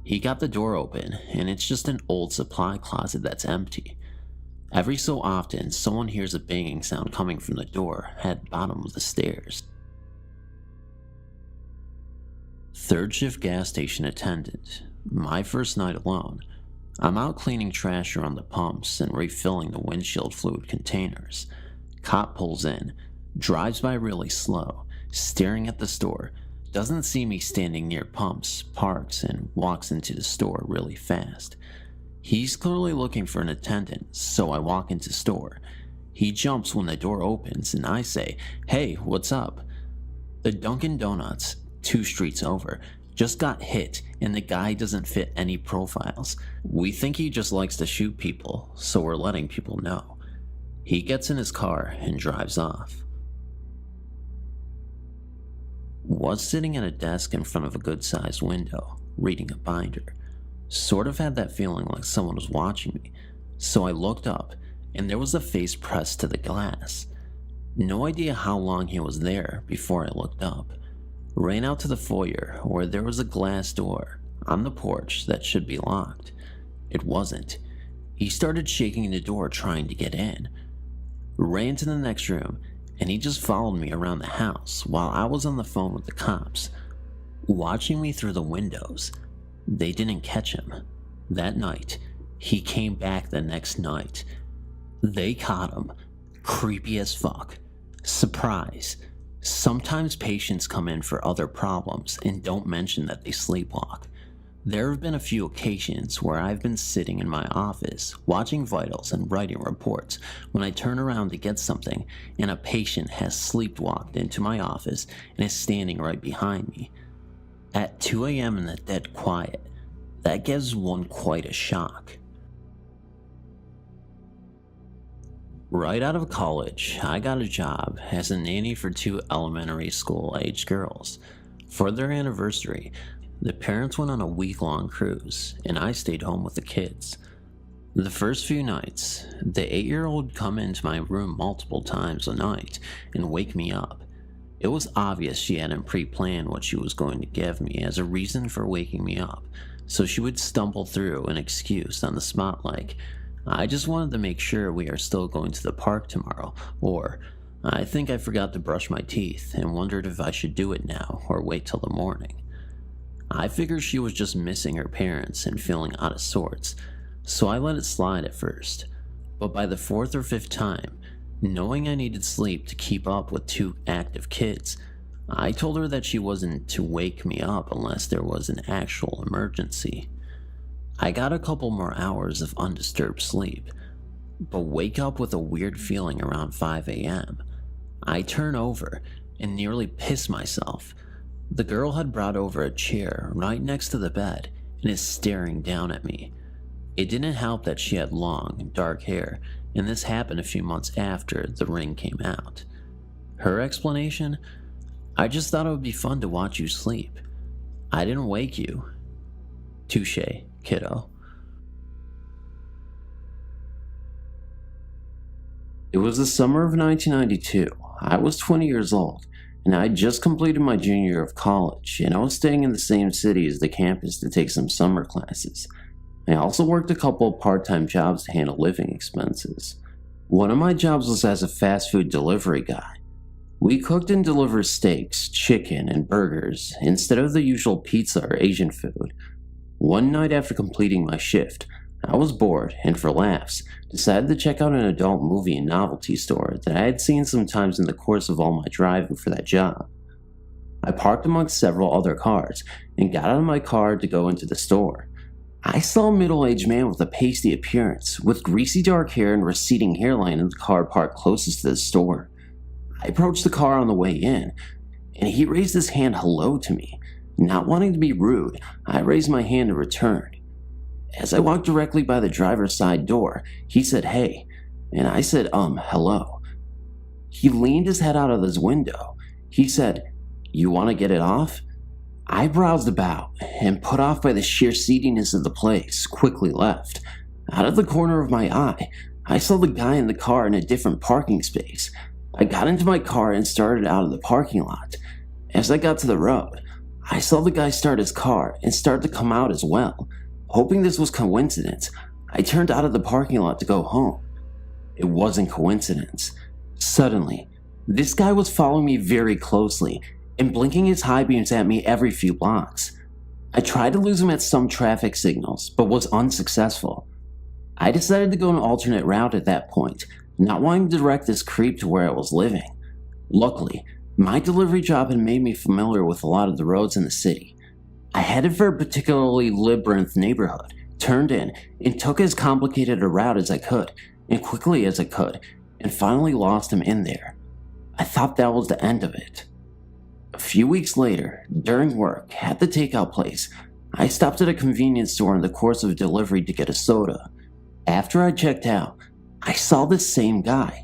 [SPEAKER 3] He got the door open, and it's just an old supply closet that's empty. Every so often, someone hears a banging sound coming from the door at the bottom of the stairs. Third shift gas station attendant. My first night alone. I'm out cleaning trash around the pumps and refilling the windshield fluid containers. Cop pulls in, drives by really slow, staring at the store, doesn't see me standing near pumps, parks, and walks into the store really fast. He's clearly looking for an attendant, so I walk into store. He jumps when the door opens and I say, "Hey, what's up?" The Dunkin' Donuts, 2 streets over, just got hit and the guy doesn't fit any profiles. We think he just likes to shoot people, so we're letting people know. He gets in his car and drives off. Was sitting at a desk in front of a good-sized window, reading a binder. Sort of had that feeling like someone was watching me, so I looked up, and there was a face pressed to the glass. No idea how long he was there before I looked up. Ran out to the foyer, where there was a glass door on the porch that should be locked. It wasn't. He started shaking the door trying to get in. Ran to the next room, and he just followed me around the house while I was on the phone with the cops. Watching me through the windows, they didn't catch him. That night, he came back the next night. They caught him. Creepy as fuck. Surprise. Sometimes patients come in for other problems and don't mention that they sleepwalk. There have been a few occasions where I've been sitting in my office, watching vitals and writing reports, when I turn around to get something and a patient has sleepwalked into my office and is standing right behind me. At 2 a.m. in the dead quiet, that gives one quite a shock. Right out of college, I got a job as a nanny for 2 elementary school-aged girls. For their anniversary, the parents went on a week-long cruise, and I stayed home with the kids. The first few nights, the 8-year-old would come into my room multiple times a night and wake me up. It was obvious she hadn't pre-planned what she was going to give me as a reason for waking me up, so she would stumble through an excuse on the spot like, "I just wanted to make sure we are still going to the park tomorrow," or, "I think I forgot to brush my teeth and wondered if I should do it now or wait till the morning." I figured she was just missing her parents and feeling out of sorts, so I let it slide at first. But by the fourth or fifth time, knowing I needed sleep to keep up with two active kids, I told her that she wasn't to wake me up unless there was an actual emergency. I got a couple more hours of undisturbed sleep, but wake up with a weird feeling around 5 a.m. I turn over and nearly piss myself. The girl had brought over a chair right next to the bed and is staring down at me. It didn't help that she had long, dark hair, and this happened a few months after The Ring came out. Her explanation? I just thought it would be fun to watch you sleep. I didn't wake you. Touché, kiddo.
[SPEAKER 2] It was the summer of 1992. I was 20 years old, and I had just completed my junior year of college, and I was staying in the same city as the campus to take some summer classes. I also worked a couple of part-time jobs to handle living expenses. One of my jobs was as a fast food delivery guy. We cooked and delivered steaks, chicken, and burgers instead of the usual pizza or Asian food. One night after completing my shift, I was bored and for laughs, decided to check out an adult movie and novelty store that I had seen sometimes in the course of all my driving for that job. I parked amongst several other cars and got out of my car to go into the store. I saw a middle-aged man with a pasty appearance, with greasy dark hair and receding hairline in the car parked closest to the store. I approached the car on the way in, and he raised his hand hello to me. Not wanting to be rude, I raised my hand in return. As I walked directly by the driver's side door, he said hey, and I said hello. He leaned his head out of his window. He said, "You want to get it off?" I browsed about, and put off by the sheer seediness of the place, quickly left. Out of the corner of my eye, I saw the guy in the car in a different parking space. I got into my car and started out of the parking lot. As I got to the road, I saw the guy start his car and start to come out as well. Hoping this was coincidence, I turned out of the parking lot to go home. It wasn't coincidence. Suddenly, this guy was following me very closely and blinking his high beams at me every few blocks. I tried to lose him at some traffic signals, but was unsuccessful. I decided to go an alternate route at that point, not wanting to direct this creep to where I was living. Luckily, my delivery job had made me familiar with a lot of the roads in the city. I headed for a particularly labyrinth neighborhood, turned in, and took as complicated a route as I could, and quickly as I could, and finally lost him in there. I thought that was the end of it. A few weeks later, during work at the takeout place, I stopped at a convenience store in the course of delivery to get a soda. After I checked out, I saw this same guy.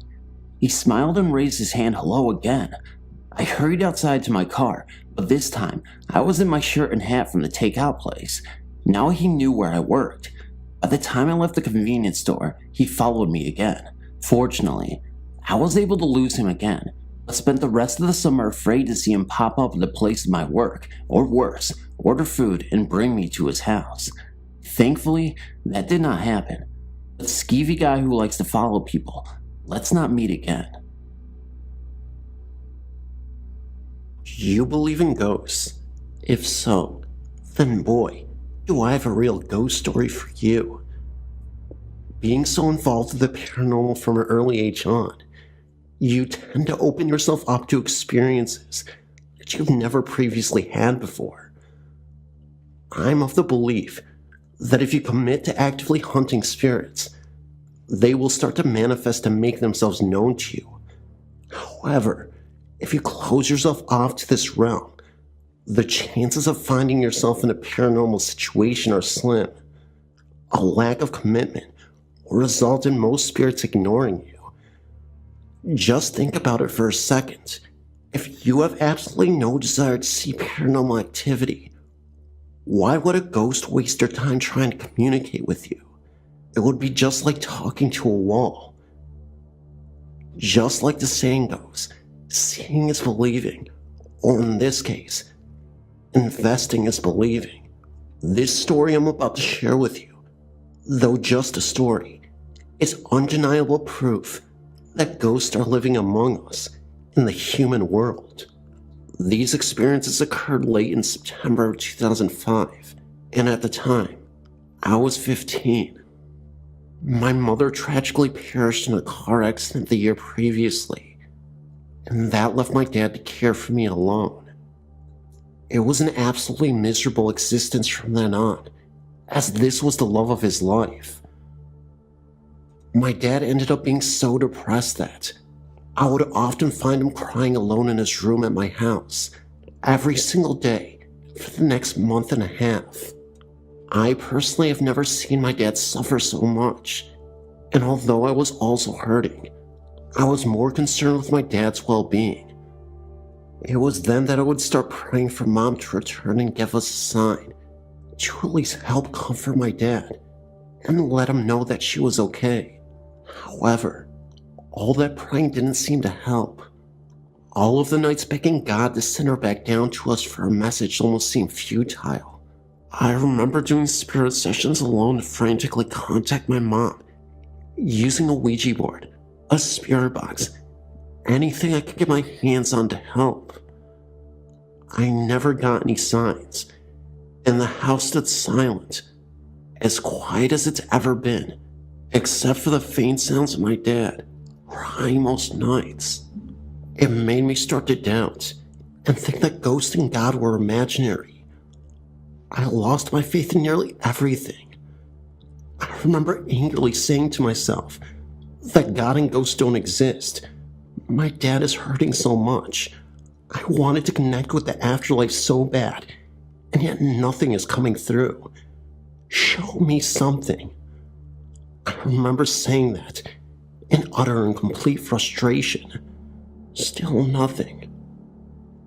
[SPEAKER 2] He smiled and raised his hand hello again. I hurried outside to my car, but this time I was in my shirt and hat from the takeout place. Now he knew where I worked. By the time I left the convenience store, he followed me again. Fortunately, I was able to lose him again, but spent the rest of the summer afraid to see him pop up at the place of my work, or worse, order food and bring me to his house. Thankfully, that did not happen. But skeevy guy who likes to follow people, let's not meet again.
[SPEAKER 1] You believe in ghosts? If so, then boy, do I have a real ghost story for you. Being so involved with the paranormal from an early age on, you tend to open yourself up to experiences that you've never previously had before. I'm of the belief that if you commit to actively hunting spirits, they will start to manifest and make themselves known to you. However, if you close yourself off to this realm, the chances of finding yourself in a paranormal situation are slim. A lack of commitment will result in most spirits ignoring you. Just think about it for a second. If you have absolutely no desire to see paranormal activity, why would a ghost waste their time trying to communicate with you? It would be just like talking to a wall. Just like the saying goes, seeing is believing, or in this case, investing is believing. This story I'm about to share with you, though just a story, is undeniable proof that ghosts are living among us in the human world.
[SPEAKER 2] These experiences occurred late in September of 2005, and at the time, I was 15. My mother tragically perished in a car accident the year previously, and that left my dad to care for me alone. It was an absolutely miserable existence from then on, as this was the love of his life. My dad ended up being so depressed that I would often find him crying alone in his room at my house every single day for the next month and a half. I personally have never seen my dad suffer so much, and although I was also hurting, I was more concerned with my dad's well-being. It was then that I would start praying for Mom to return and give us a sign to at least help comfort my dad and let him know that she was okay. However, all that praying didn't seem to help. All of the nights begging God to send her back down to us for a message almost seemed futile. I remember doing spirit sessions alone to frantically contact my mom, using a Ouija board, a spirit box, anything I could get my hands on to help. I never got any signs, and the house stood silent, as quiet as it's ever been, except for the faint sounds of my dad crying most nights. It made me start to doubt and think that ghosts and God were imaginary. I lost my faith in nearly everything. I remember angrily saying to myself that God and ghosts don't exist. My dad is hurting so much. I wanted to connect with the afterlife so bad, and yet nothing is coming through. Show me something. I remember saying that in utter and complete frustration. Still nothing.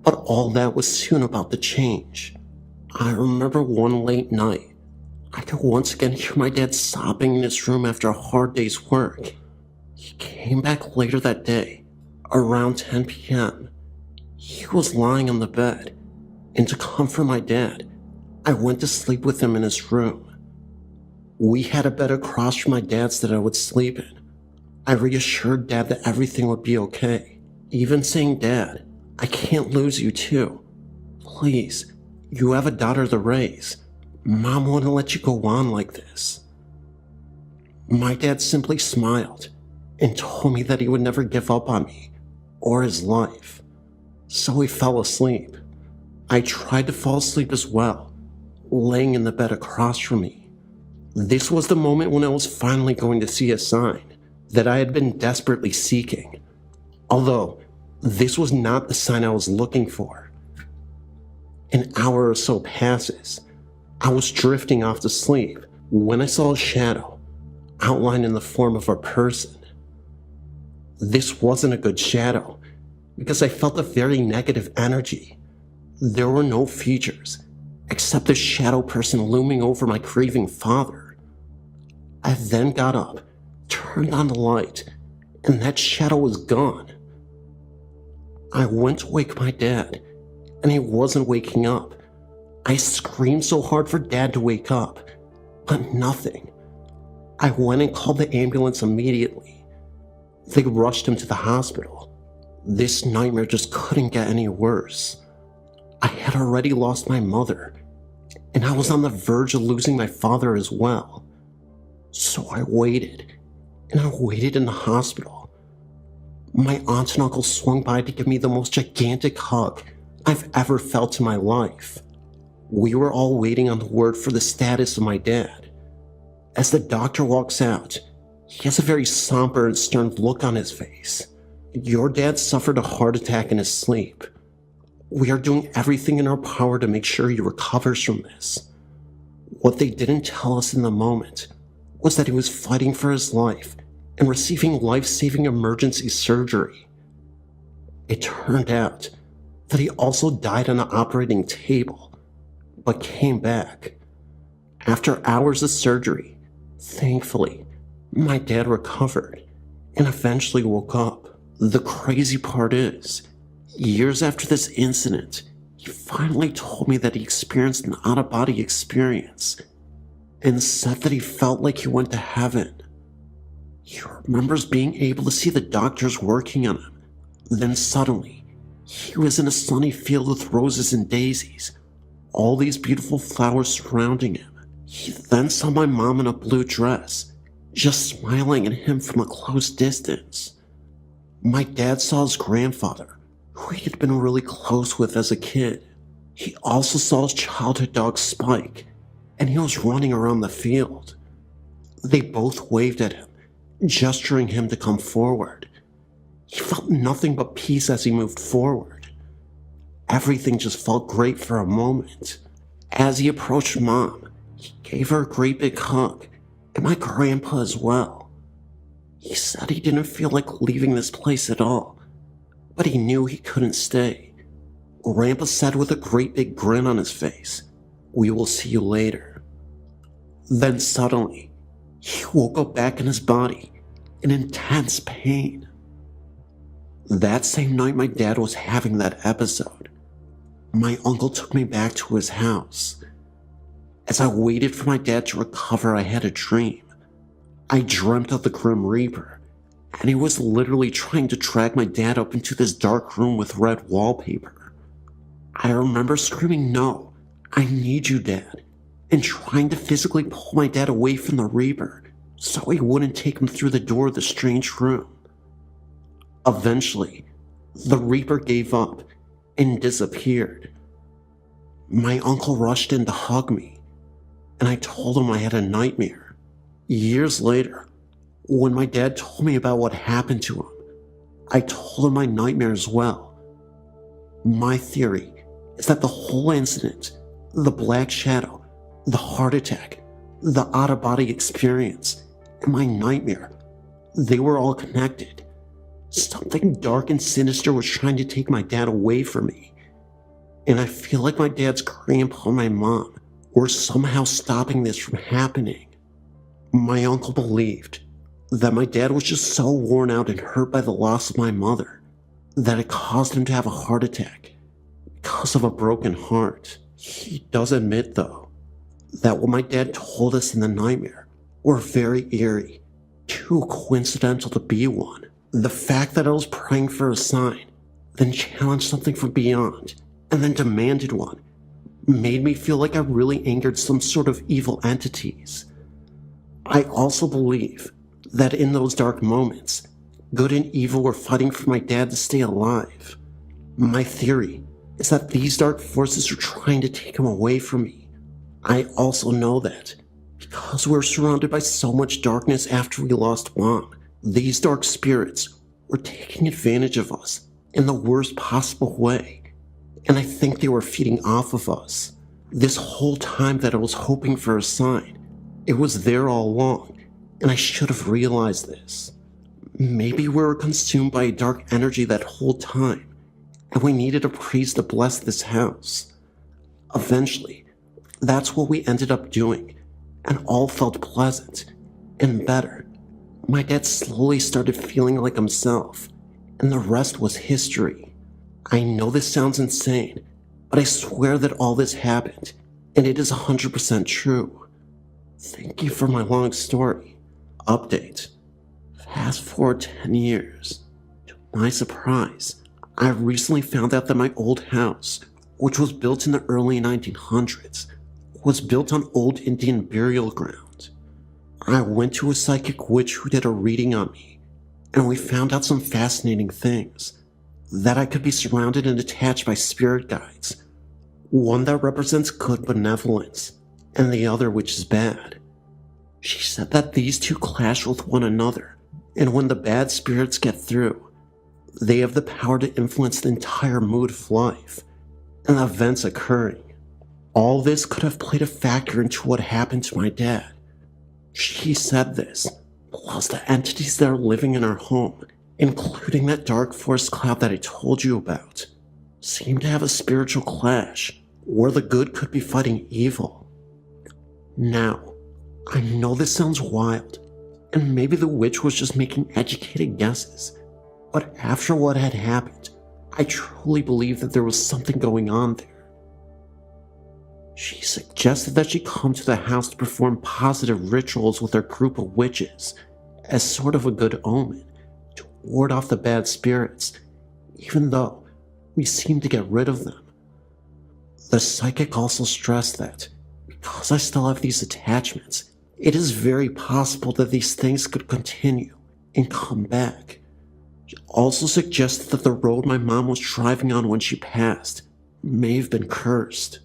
[SPEAKER 2] But all that was soon about to change. I remember one late night, I could once again hear my dad sobbing in his room after a hard day's work. He came back later that day, around 10 p.m. He was lying on the bed, and to comfort my dad, I went to sleep with him in his room. We had a bed across from my dad's that I would sleep in. I reassured Dad that everything would be okay, even saying, "Dad, I can't lose you too. Please. You have a daughter to raise. Mom wouldn't let you go on like this." My dad simply smiled and told me that he would never give up on me or his life. So he fell asleep. I tried to fall asleep as well, laying in the bed across from me. This was the moment when I was finally going to see a sign that I had been desperately seeking. Although, this was not the sign I was looking for. An hour or so passes. I was drifting off to sleep when I saw a shadow, outlined in the form of a person. This wasn't a good shadow, because I felt a very negative energy. There were no features, except the shadow person looming over my grieving father. I then got up, turned on the light, and that shadow was gone. I went to wake my dad, and he wasn't waking up. I screamed so hard for Dad to wake up, but nothing. I went and called the ambulance immediately. They rushed him to the hospital. This nightmare just couldn't get any worse. I had already lost my mother, and I was on the verge of losing my father as well. So I waited, and I waited in the hospital. My aunt and uncle swung by to give me the most gigantic hug I've ever felt in my life. We were all waiting on the word for the status of my dad. As the doctor walks out, he has a very somber and stern look on his face. "Your dad suffered a heart attack in his sleep. We are doing everything in our power to make sure he recovers from this." What they didn't tell us in the moment was that he was fighting for his life and receiving life-saving emergency surgery. It turned out that he also died on the operating table, but came back. After hours of surgery, thankfully, my dad recovered and eventually woke up. The crazy part is, years after this incident, he finally told me that he experienced an out-of-body experience and said that he felt like he went to heaven. He remembers being able to see the doctors working on him. Then suddenly,
[SPEAKER 1] He was in a sunny field with roses and daisies, all these beautiful flowers surrounding him. He then saw my mom in a blue dress, just smiling at him from a close distance. My dad saw his grandfather, who he had been really close with as a kid. He also saw his childhood dog Spike, and he was running around the field. They both waved at him, gesturing him to come forward. He felt nothing but peace as he moved forward. Everything just felt great for a moment. As he approached Mom, he gave her a great big hug, and my grandpa as well. He said he didn't feel like leaving this place at all, but he knew he couldn't stay. Grandpa said with a great big grin on his face, "We will see you later." Then suddenly, he woke up back in his body in intense pain. That same night my dad was having that episode, my uncle took me back to his house. As I waited for my dad to recover, I had a dream. I dreamt of the Grim Reaper, and he was literally trying to drag my dad up into this dark room with red wallpaper. I remember screaming, "No, I need you, Dad," and trying to physically pull my dad away from the Reaper so he wouldn't take him through the door of the strange room. Eventually, the Reaper gave up and disappeared. My uncle rushed in to hug me, and I told him I had a nightmare. Years later, when my dad told me about what happened to him, I told him my nightmare as well. My theory is that the whole incident, the Black Shadow, the heart attack, the out-of-body experience, and my nightmare, they were all connected. Something dark and sinister was trying to take my dad away from me, and I feel like my dad's grandpa and my mom were somehow stopping this from happening. My uncle believed that my dad was just so worn out and hurt by the loss of my mother that it caused him to have a heart attack because of a broken heart. He does admit, though, that what my dad told us in the nightmare were very eerie, too coincidental to be one. The fact that I was praying for a sign, then challenged something from beyond, and then demanded one, made me feel like I really angered some sort of evil entities. I also believe that in those dark moments, good and evil were fighting for my dad to stay alive. My theory is that these dark forces are trying to take him away from me. I also know that because we're surrounded by so much darkness after we lost Mom, these dark spirits were taking advantage of us in the worst possible way, and I think they were feeding off of us. This whole time that I was hoping for a sign, it was there all along, and I should have realized this. Maybe we were consumed by a dark energy that whole time, and we needed a priest to bless this house. Eventually, that's what we ended up doing, and all felt pleasant and better. My dad slowly started feeling like himself, and the rest was history. I know this sounds insane, but I swear that all this happened, and it is 100% true. Thank you for my long story. Update. Fast forward 10 years. To my surprise, I recently found out that my old house, which was built in the early 1900s, was built on old Indian burial ground. I went to a psychic witch who did a reading on me, and we found out some fascinating things. That I could be surrounded and attached by spirit guides, one that represents good benevolence, and the other which is bad. She said that these two clash with one another, and when the bad spirits get through, they have the power to influence the entire mood of life, and the events occurring. All this could have played a factor into what happened to my dad. She said this, plus the entities that are living in our home, including that dark forest cloud that I told you about, seem to have a spiritual clash, where the good could be fighting evil. Now, I know this sounds wild, and maybe the witch was just making educated guesses, but after what had happened, I truly believe that there was something going on there. She suggested that she come to the house to perform positive rituals with her group of witches, as sort of a good omen, to ward off the bad spirits, even though we seemed to get rid of them. The psychic also stressed that, because I still have these attachments, it is very possible that these things could continue and come back. She also suggested that the road my mom was driving on when she passed may have been cursed.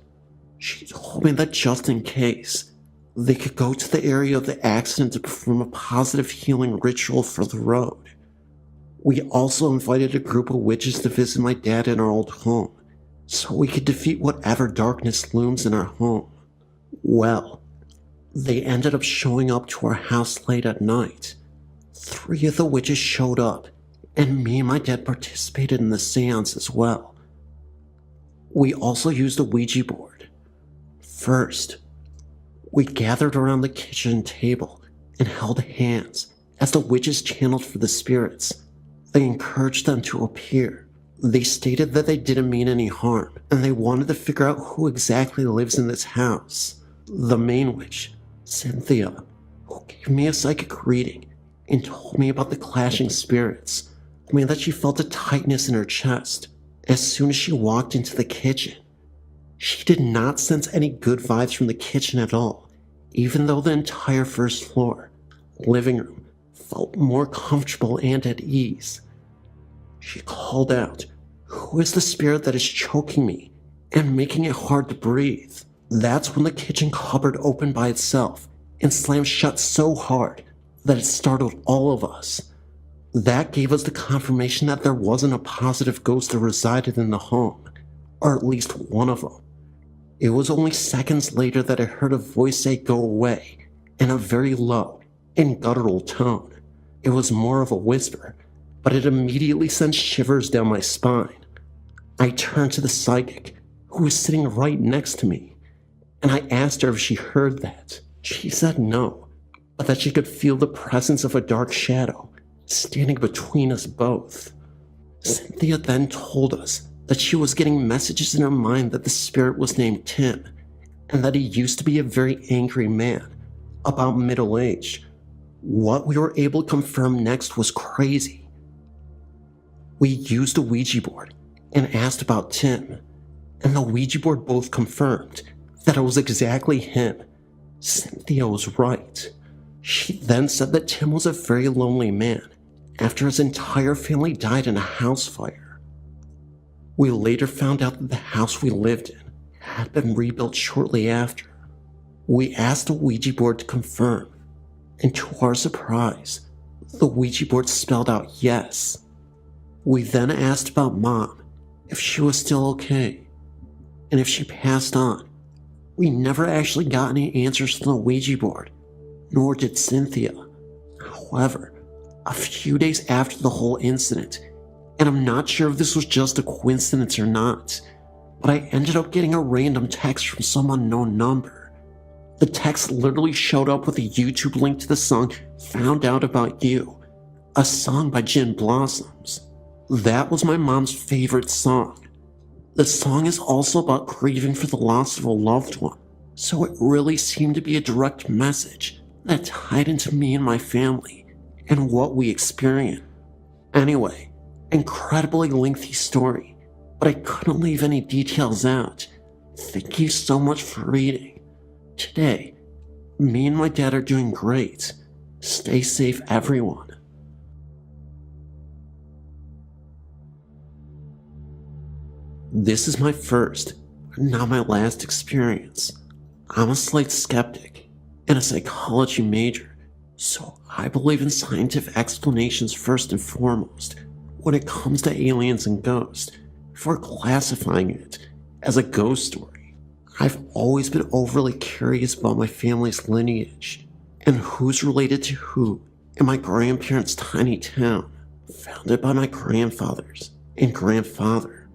[SPEAKER 1] She told me that just in case, they could go to the area of the accident to perform a positive healing ritual for the road. We also invited a group of witches to visit my dad in our old home, so we could defeat whatever darkness looms in our home. Well, they ended up showing up to our house late at night. 3 of the witches showed up, and me and my dad participated in the seance as well. We also used a Ouija board. First, we gathered around the kitchen table and held hands as the witches channeled for the spirits. They encouraged them to appear. They stated that they didn't mean any harm, and they wanted to figure out who exactly lives in this house. The main witch, Cynthia, who gave me a psychic reading and told me about the clashing spirits, told me that she felt a tightness in her chest as soon as she walked into the kitchen. She did not sense any good vibes from the kitchen at all, even though the entire first floor, living room, felt more comfortable and at ease. She called out, "Who is the spirit that is choking me and making it hard to breathe?" That's when the kitchen cupboard opened by itself and slammed shut so hard that it startled all of us. That gave us the confirmation that there wasn't a positive ghost that resided in the home, or at least one of them. It was only seconds later that I heard a voice say "go away" in a very low and guttural tone. It was more of a whisper, but it immediately sent shivers down my spine. I turned to the psychic, who was sitting right next to me, and I asked her if she heard that. She said no, but that she could feel the presence of a dark shadow standing between us both. Cynthia then told us that she was getting messages in her mind that the spirit was named Tim, and that he used to be a very angry man, about middle-aged. What we were able to confirm next was crazy. We used a Ouija board and asked about Tim, and the Ouija board both confirmed that it was exactly him. Cynthia was right. She then said that Tim was a very lonely man after his entire family died in a house fire. We later found out that the house we lived in had been rebuilt shortly after. We asked the Ouija board to confirm, and to our surprise, the Ouija board spelled out yes. We then asked about Mom, if she was still okay, and if she passed on. We never actually got any answers from the Ouija board, nor did Cynthia. However, a few days after the whole incident, and I'm not sure if this was just a coincidence or not, but I ended up getting a random text from some unknown number. The text literally showed up with a YouTube link to the song "Found Out About You," a song by Gin Blossoms. That was my mom's favorite song. The song is also about grieving for the loss of a loved one, so it really seemed to be a direct message that tied into me and my family and what we experienced. Anyway, incredibly lengthy story, but I couldn't leave any details out. Thank you so much for reading. Today, me and my dad are doing great. Stay safe, everyone. This is my first, but not my last experience. I'm a slight skeptic and a psychology major, so I believe in scientific explanations first and foremost when it comes to aliens and ghosts, before classifying it as a ghost story. I've always been overly curious about my family's lineage and who's related to who in my grandparents' tiny town, founded by my grandfathers and grandfather.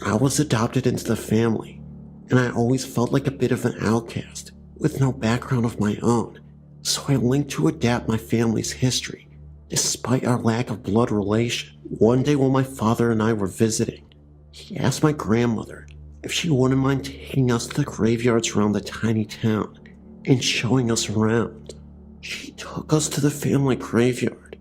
[SPEAKER 1] I was adopted into the family, and I always felt like a bit of an outcast with no background of my own, so I linked to adapt my family's history, despite our lack of blood relation. One day while my father and I were visiting, he asked my grandmother if she wouldn't mind taking us to the graveyards around the tiny town and showing us around. She took us to the family graveyard,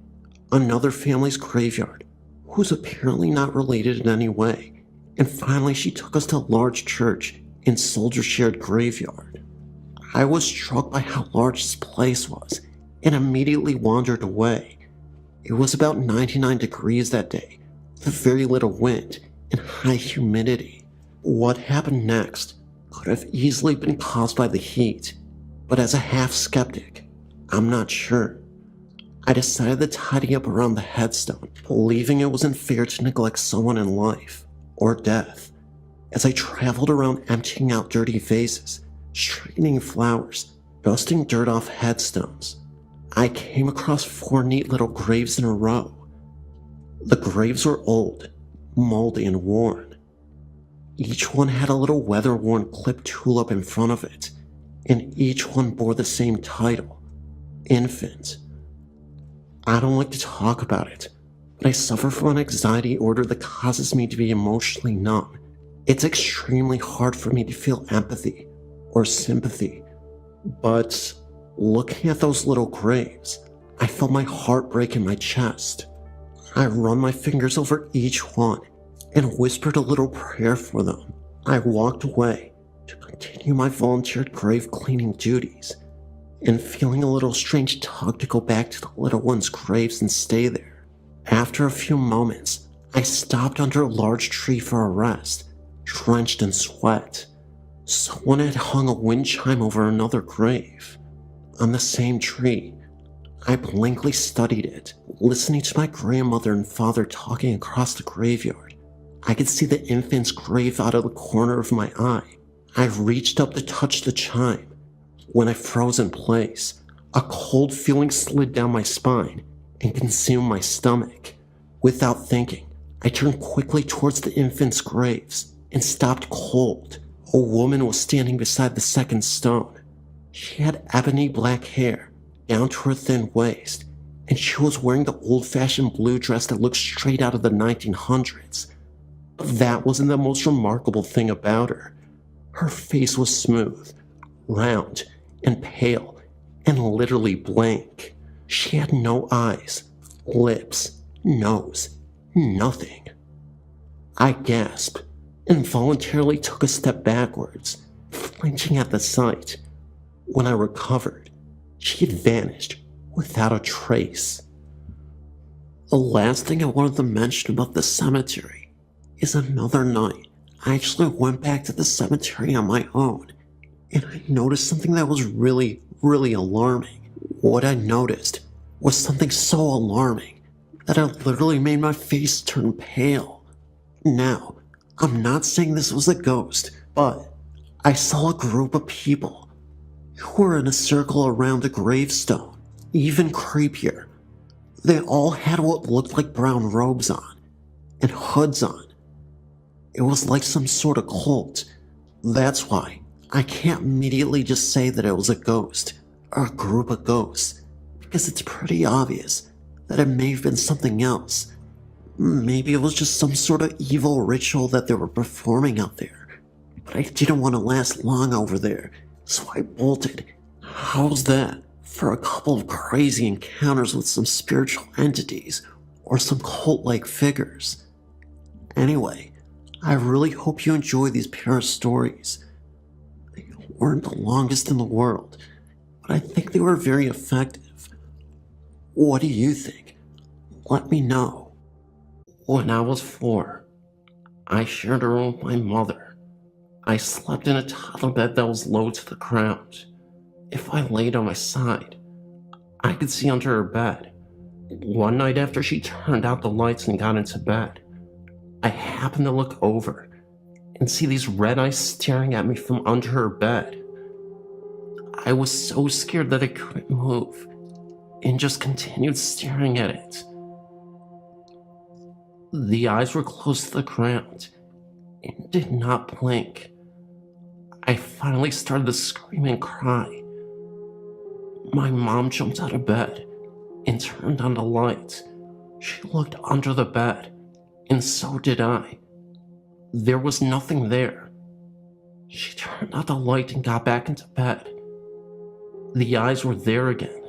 [SPEAKER 1] another family's graveyard, who's apparently not related in any way, and finally she took us to a large church in Soldier Shared Graveyard. I was struck by how large this place was and immediately wandered away. It was about 99 degrees that day, with very little wind and high humidity. What happened next could have easily been caused by the heat, but as a half-skeptic, I'm not sure. I decided to tidy up around the headstone, believing it wasn't fair to neglect someone in life or death. As I traveled around emptying out dirty vases, straightening flowers, dusting dirt off headstones, I came across 4 neat little graves in a row. The graves were old, moldy, and worn. Each one had a little weather-worn clipped tulip in front of it, and each one bore the same title, Infant. I don't like to talk about it, but I suffer from an anxiety disorder that causes me to be emotionally numb. It's extremely hard for me to feel empathy or sympathy, but looking at those little graves, I felt my heart break in my chest. I run my fingers over each one and whispered a little prayer for them. I walked away to continue my volunteered grave cleaning duties, and feeling a little strange tug to go back to the little ones' graves and stay there. After a few moments, I stopped under a large tree for a rest, drenched in sweat. Someone had hung a wind chime over another grave. On the same tree, I blankly studied it, listening to my grandmother and father talking across the graveyard. I could see the infant's grave out of the corner of my eye. I reached up to touch the chime. When I froze in place, a cold feeling slid down my spine and consumed my stomach. Without thinking, I turned quickly towards the infant's graves and stopped cold. A woman was standing beside the second stone. She had ebony black hair down to her thin waist, and she was wearing the old-fashioned blue dress that looked straight out of the 1900s. But that wasn't the most remarkable thing about her. Her face was smooth, round, and pale, and literally blank. She had no eyes, lips, nose, nothing. I gasped, involuntarily took a step backwards, flinching at the sight. When I recovered, she had vanished without a trace. The last thing I wanted to mention about the cemetery is another night I actually went back to the cemetery on my own, and I noticed something that was really alarming. What I noticed was something so alarming that it literally made my face turn pale. Now, I'm not saying this was a ghost, but I saw a group of people who were in a circle around a gravestone. Even creepier, they all had what looked like brown robes on, and hoods on. It was like some sort of cult. That's why I can't immediately just say that it was a ghost, or a group of ghosts, because it's pretty obvious that it may have been something else. Maybe it was just some sort of evil ritual that they were performing out there. But I didn't want to last long over there, so I bolted. How's that for a couple of crazy encounters with some spiritual entities, or some cult-like figures? Anyway, I really hope you enjoy these pair of stories. They weren't the longest in the world, but I think they were very effective. What do you think? Let me know.
[SPEAKER 2] When I was 4, I shared a room with my mother. I slept in a toddler bed that was low to the ground. If I laid on my side, I could see under her bed. One night after she turned out the lights and got into bed, I happened to look over and see these red eyes staring at me from under her bed. I was so scared that I couldn't move and just continued staring at it. The eyes were close to the ground and did not blink. I finally started to scream and cry. My mom jumped out of bed and turned on the light. She looked under the bed, and so did I. There was nothing there. She turned out the light and got back into bed. The eyes were there again.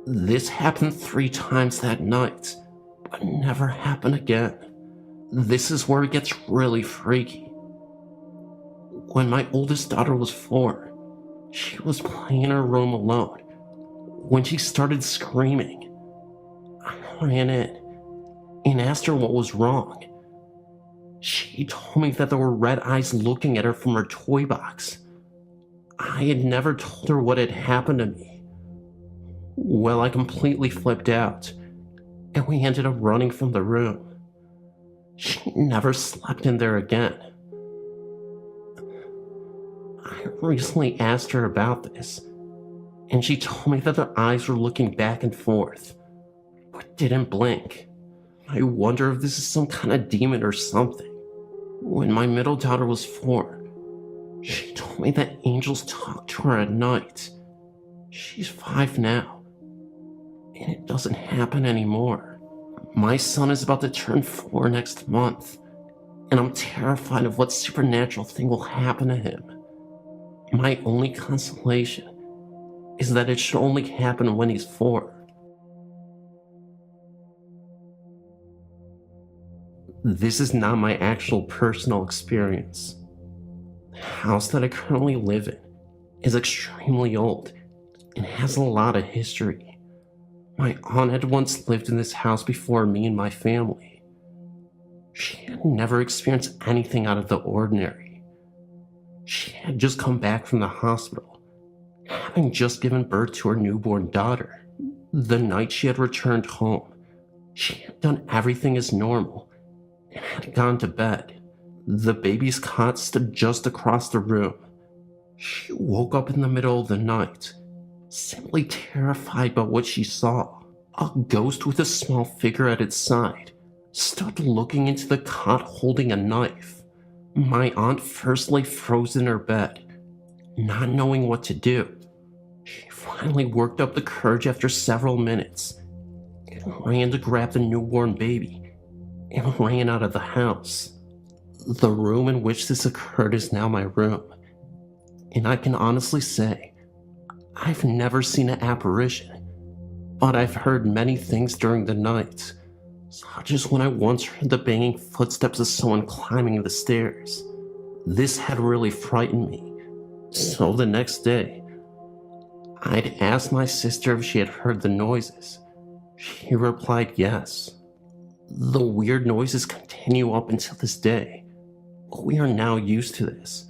[SPEAKER 2] This happened 3 times that night, but never happened again.
[SPEAKER 1] This is where it gets really freaky. When my oldest daughter was 4, she was playing in her room alone. When she started screaming, I ran in and asked her what was wrong. She told me that there were red eyes looking at her from her toy box. I had never told her what had happened to me. Well, I completely flipped out, and we ended up running from the room. She never slept in there again. I recently asked her about this, and she told me that their eyes were looking back and forth, but didn't blink. I wonder if this is some kind of demon or something. When my middle daughter was 4, she told me that angels talk to her at night. She's 5 now, and it doesn't happen anymore. My son is about to turn 4 next month, and I'm terrified of what supernatural thing will happen to him. My only consolation is that it should only happen when he's 4. This is not my actual personal experience. The house that I currently live in is extremely old and has a lot of history. My aunt had once lived in this house before me and my family. She had never experienced anything out of the ordinary. She had just come back from the hospital, having just given birth to her newborn daughter. The night she had returned home, she had done everything as normal and had gone to bed. The baby's cot stood just across the room. She woke up in the middle of the night, simply terrified by what she saw. A ghost with a small figure at its side stood looking into the cot holding a knife. My aunt first lay frozen in her bed, not knowing what to do. She finally worked up the courage after several minutes and ran to grab the newborn baby and ran out of the house. The room in which this occurred is now my room, and I can honestly say I've never seen an apparition, but I've heard many things during the night, such as when I once heard the banging footsteps of someone climbing the stairs. This had really frightened me, so the next day, I'd asked my sister if she had heard the noises. She replied yes. The weird noises continue up until this day, but we are now used to this,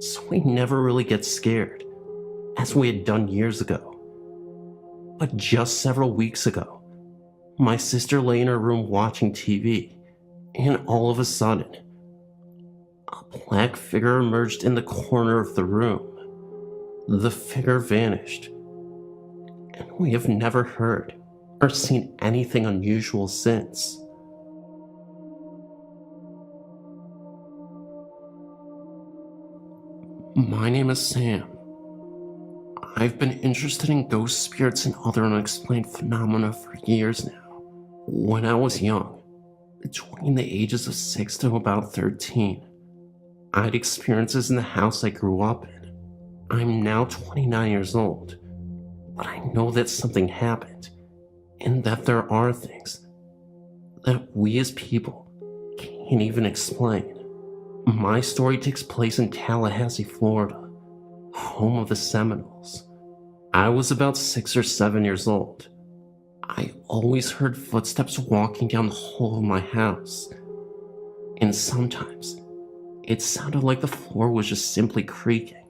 [SPEAKER 1] so we never really get scared, as we had done years ago. But just several weeks ago, my sister lay in her room watching TV, and all of a sudden, a black figure emerged in the corner of the room. The figure vanished, and we have never heard or seen anything unusual since. My name is Sam. I've been interested in ghost spirits and other unexplained phenomena for years now. When I was young, between the ages of 6 to about 13, I had experiences in the house I grew up in. I'm now 29 years old, but I know that something happened, and that there are things that we as people can't even explain. My story takes place in Tallahassee, Florida, home of the Seminoles. I was about 6 or 7 years old. I always heard footsteps walking down the hall of my house, and sometimes it sounded like the floor was just simply creaking,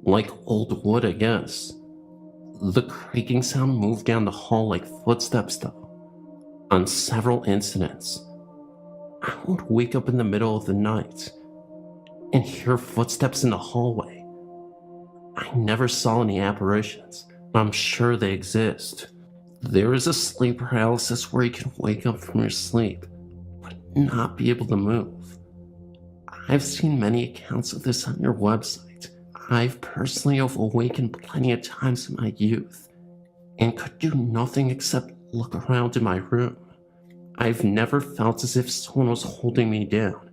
[SPEAKER 1] like old wood, I guess. The creaking sound moved down the hall like footsteps, though. On several incidents, I would wake up in the middle of the night and hear footsteps in the hallway. I never saw any apparitions, but I'm sure they exist. There is a sleep paralysis where you can wake up from your sleep, but not be able to move. I've seen many accounts of this on your website. I've personally awakened plenty of times in my youth, and could do nothing except look around in my room. I've never felt as if someone was holding me down,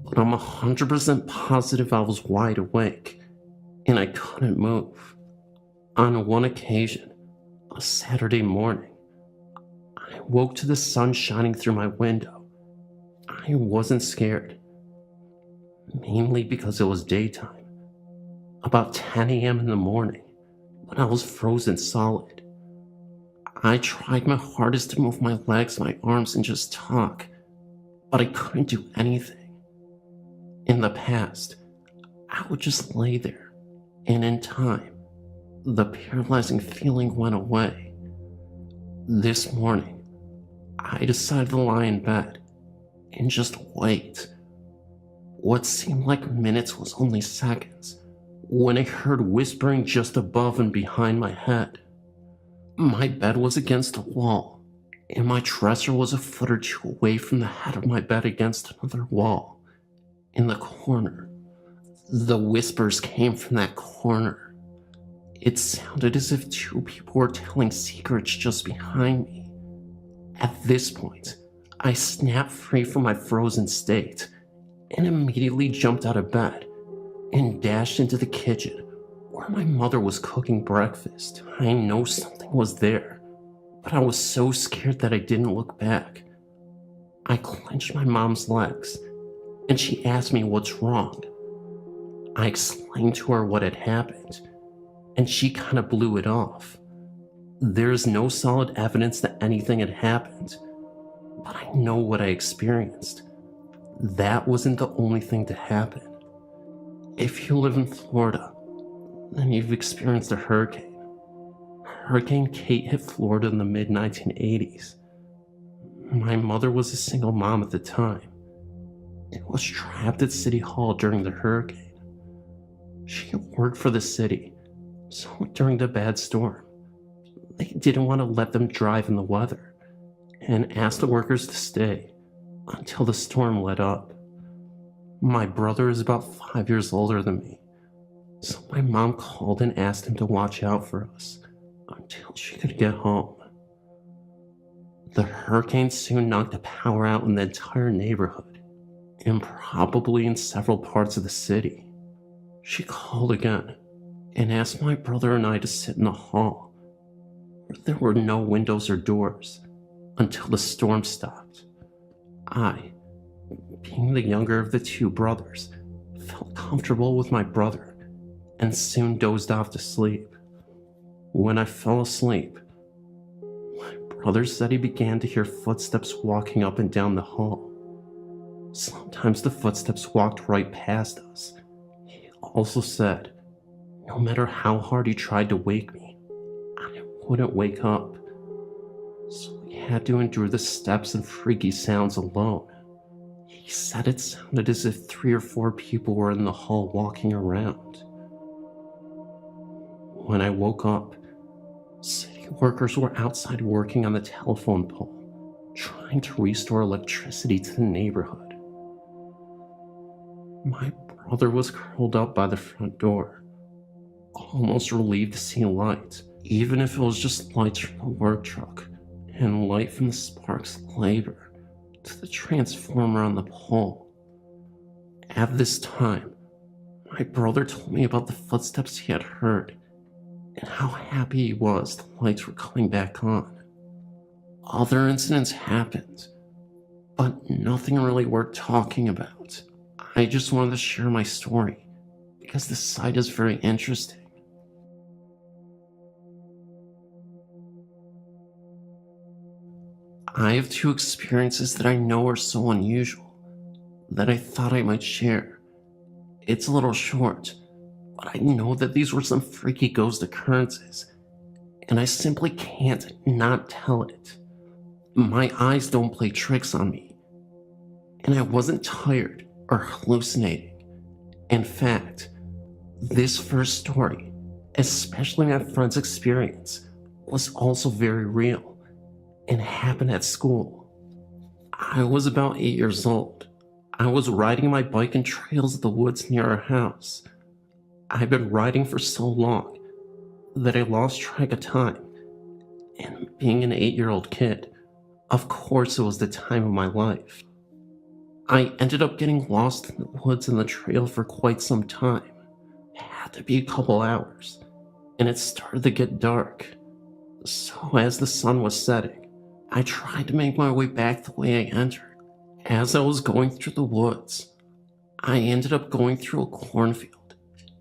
[SPEAKER 1] but I'm 100% positive I was wide awake, and I couldn't move. On one occasion, a Saturday morning, I woke to the sun shining through my window.
[SPEAKER 3] I wasn't scared, mainly because it was daytime, about 10 a.m. in the morning, when I was frozen solid. I tried my hardest to move my legs, my arms, and just talk, but I couldn't do anything. In the past, I would just lay there, and in time, the paralyzing feeling went away. This morning, I decided to lie in bed and just wait. What seemed like minutes was only seconds when I heard whispering just above and behind my head. My bed was against the wall, and my dresser was a foot or two away from the head of my bed against another wall, in the corner. The whispers came from that corner. It sounded as if two people were telling secrets just behind me. At this point, I snapped free from my frozen state and immediately jumped out of bed and dashed into the kitchen where my mother was cooking breakfast. I know something was there, but I was so scared that I didn't look back. I clenched my mom's legs, and she asked me what's wrong. I explained to her what had happened, and she kind of blew it off. There's no solid evidence that anything had happened, but I know what I experienced. That wasn't the only thing to happen. If you live in Florida, then you've experienced a hurricane. Hurricane Kate hit Florida in the mid-1980s. My mother was a single mom at the time and was trapped at City Hall during the hurricane. She worked for the city, so during the bad storm, they didn't want to let them drive in the weather and asked the workers to stay until the storm let up. My brother is about 5 years older than me, so my mom called and asked him to watch out for us until she could get home. The hurricane soon knocked the power out in the entire neighborhood, and probably in several parts of the city. She called again and asked my brother and I to sit in the hall, where there were no windows or doors, until the storm stopped. I, being the younger of the two brothers, felt comfortable with my brother and soon dozed off to sleep. When I fell asleep, my brother said he began to hear footsteps walking up and down the hall. Sometimes the footsteps walked right past us. He also said, no matter how hard he tried to wake me, I wouldn't wake up. So we had to endure the steps and freaky sounds alone. He said it sounded as if 3 or 4 people were in the hall walking around. When I woke up, city workers were outside working on the telephone pole, trying to restore electricity to the neighborhood. My brother was curled up by the front door, almost relieved to see light, even if it was just lights from the work truck and light from the sparks of labor to the transformer on the pole. At this time, my brother told me about the footsteps he had heard and how happy he was the lights were coming back on. Other incidents happened, but nothing really worth talking about. I just wanted to share my story because the site is very interesting. I have 2 experiences that I know are so unusual that I thought I might share. It's a little short, but I know that these were some freaky ghost occurrences, and I simply can't not tell it. My eyes don't play tricks on me, and I wasn't tired or hallucinating. In fact, this first story, especially my friend's experience, was also very real and happened at school. I was about 8 years old. I was riding my bike in trails of the woods near our house. I'd been riding for so long that I lost track of time, and being an 8-year-old kid, of course it was the time of my life. I ended up getting lost in the woods and the trail for quite some time. It had to be a couple hours, and it started to get dark. So as the sun was setting, I tried to make my way back the way I entered,
[SPEAKER 1] As I was going through the woods, I ended up going through a cornfield,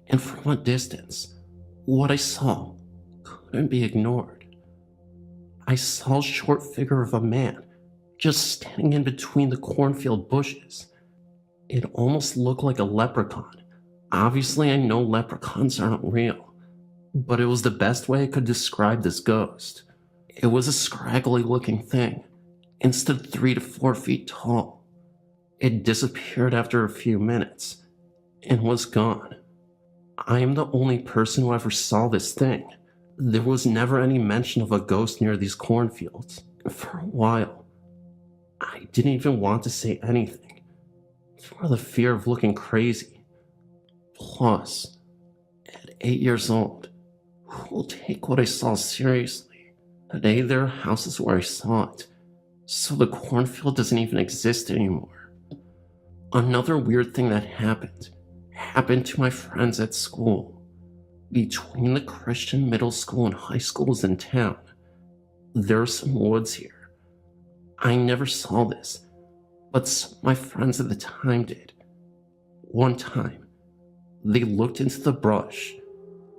[SPEAKER 1] and from a distance, what I saw couldn't be ignored. I saw a short figure of a man just standing in between the cornfield bushes. It almost looked like a leprechaun. Obviously, I know leprechauns aren't real, but it was the best way I could describe this ghost. It was a scraggly looking thing, and stood 3 to 4 feet tall. It disappeared after a few minutes, and was gone. I am the only person who ever saw this thing. There was never any mention of a ghost near these cornfields. For a while, I didn't even want to say anything, for the fear of looking crazy. Plus, at 8 years old, who will take what I saw seriously? Today there are houses where I saw it, so the cornfield doesn't even exist anymore. Another weird thing that happened to my friends at school. Between the Christian middle school and high schools in town, there are some woods here. I never saw this, but some of my friends at the time did. One time, they looked into the brush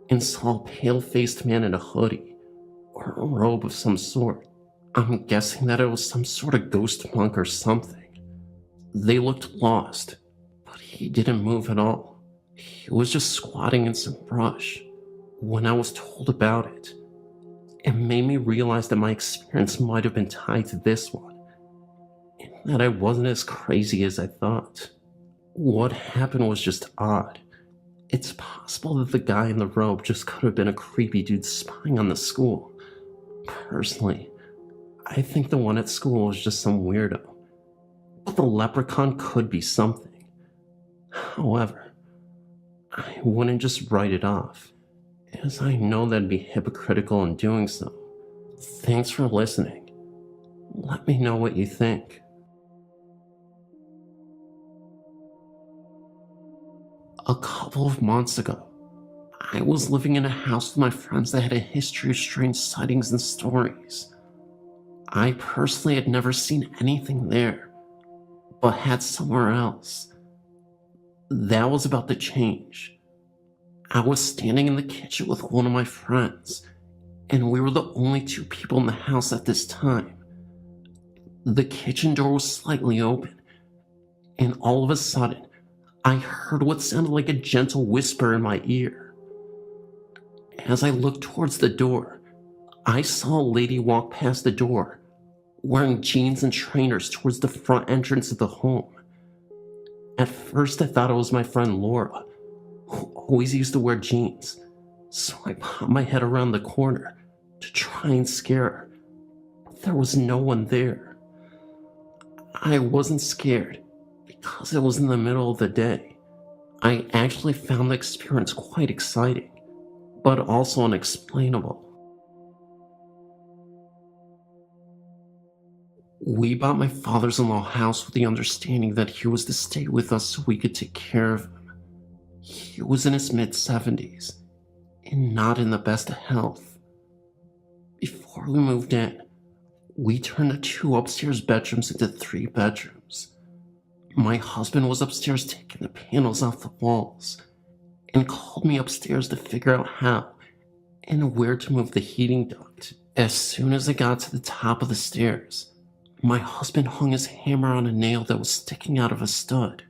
[SPEAKER 1] and saw a pale-faced man in a hoodie or a robe of some sort. I'm guessing that it was some sort of ghost monk or something. They looked lost, but he didn't move at all. He was just squatting in some brush. When I was told about it, it made me realize that my experience might have been tied to this one, and that I wasn't as crazy as I thought. What happened was just odd. It's possible that the guy in the robe just could have been a creepy dude spying on the school. Personally, I think the one at school was just some weirdo, but the leprechaun could be something. However, I wouldn't just write it off, as I know that'd be hypocritical in doing so. Thanks for listening. Let me know what you think. A couple of months ago, I was living in a house with my friends that had a history of strange sightings and stories. I personally had never seen anything there, but had somewhere else. That was about to change. I was standing in the kitchen with one of my friends, and we were the only 2 people in the house at this time. The kitchen door was slightly open, and all of a sudden, I heard what sounded like a gentle whisper in my ear. As I looked towards the door, I saw a lady walk past the door, wearing jeans and trainers towards the front entrance of the home. At first I thought it was my friend Laura, who always used to wear jeans, so I popped my head around the corner to try and scare her, but there was no one there. I wasn't scared because it was in the middle of the day. I actually found the experience quite exciting, but also unexplainable. We bought my father's-in-law house with the understanding that he was to stay with us so we could take care of him. He was in his mid-70s and not in the best of health. Before we moved in, we turned the 2 upstairs bedrooms into 3 bedrooms. My husband was upstairs taking the panels off the walls and called me upstairs to figure out how and where to move the heating duct. As soon as I got to the top of the stairs, my husband hung his hammer on a nail that was sticking out of a stud.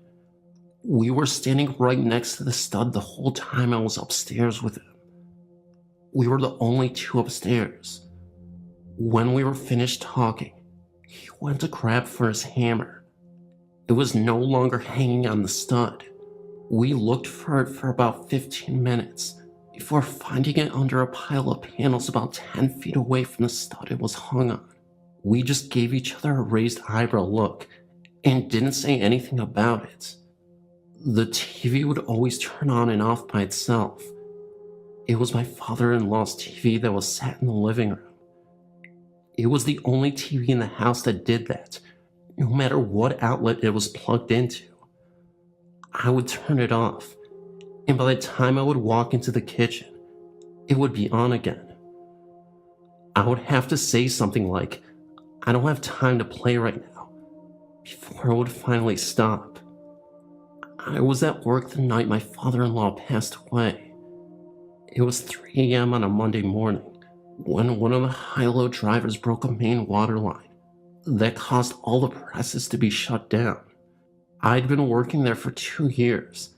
[SPEAKER 1] We were standing right next to the stud the whole time I was upstairs with him. We were the only 2 upstairs. When we were finished talking, he went to grab for his hammer. It was no longer hanging on the stud. We looked for it for about 15 minutes before finding it under a pile of panels about 10 feet away from the stud it was hung on. We just gave each other a raised eyebrow look and didn't say anything about it. The TV would always turn on and off by itself. It was my father-in-law's TV that was sat in the living room. It was the only TV in the house that did that, no matter what outlet it was plugged into. I would turn it off, and by the time I would walk into the kitchen, it would be on again. I would have to say something like, "I don't have time to play right now,"
[SPEAKER 2] before it would finally stop. I was at work the night my father-in-law passed away. It was 3 a.m. on a Monday morning when one of the high-low drivers broke a main water line that caused all the presses to be shut down. I'd been working there for 2 years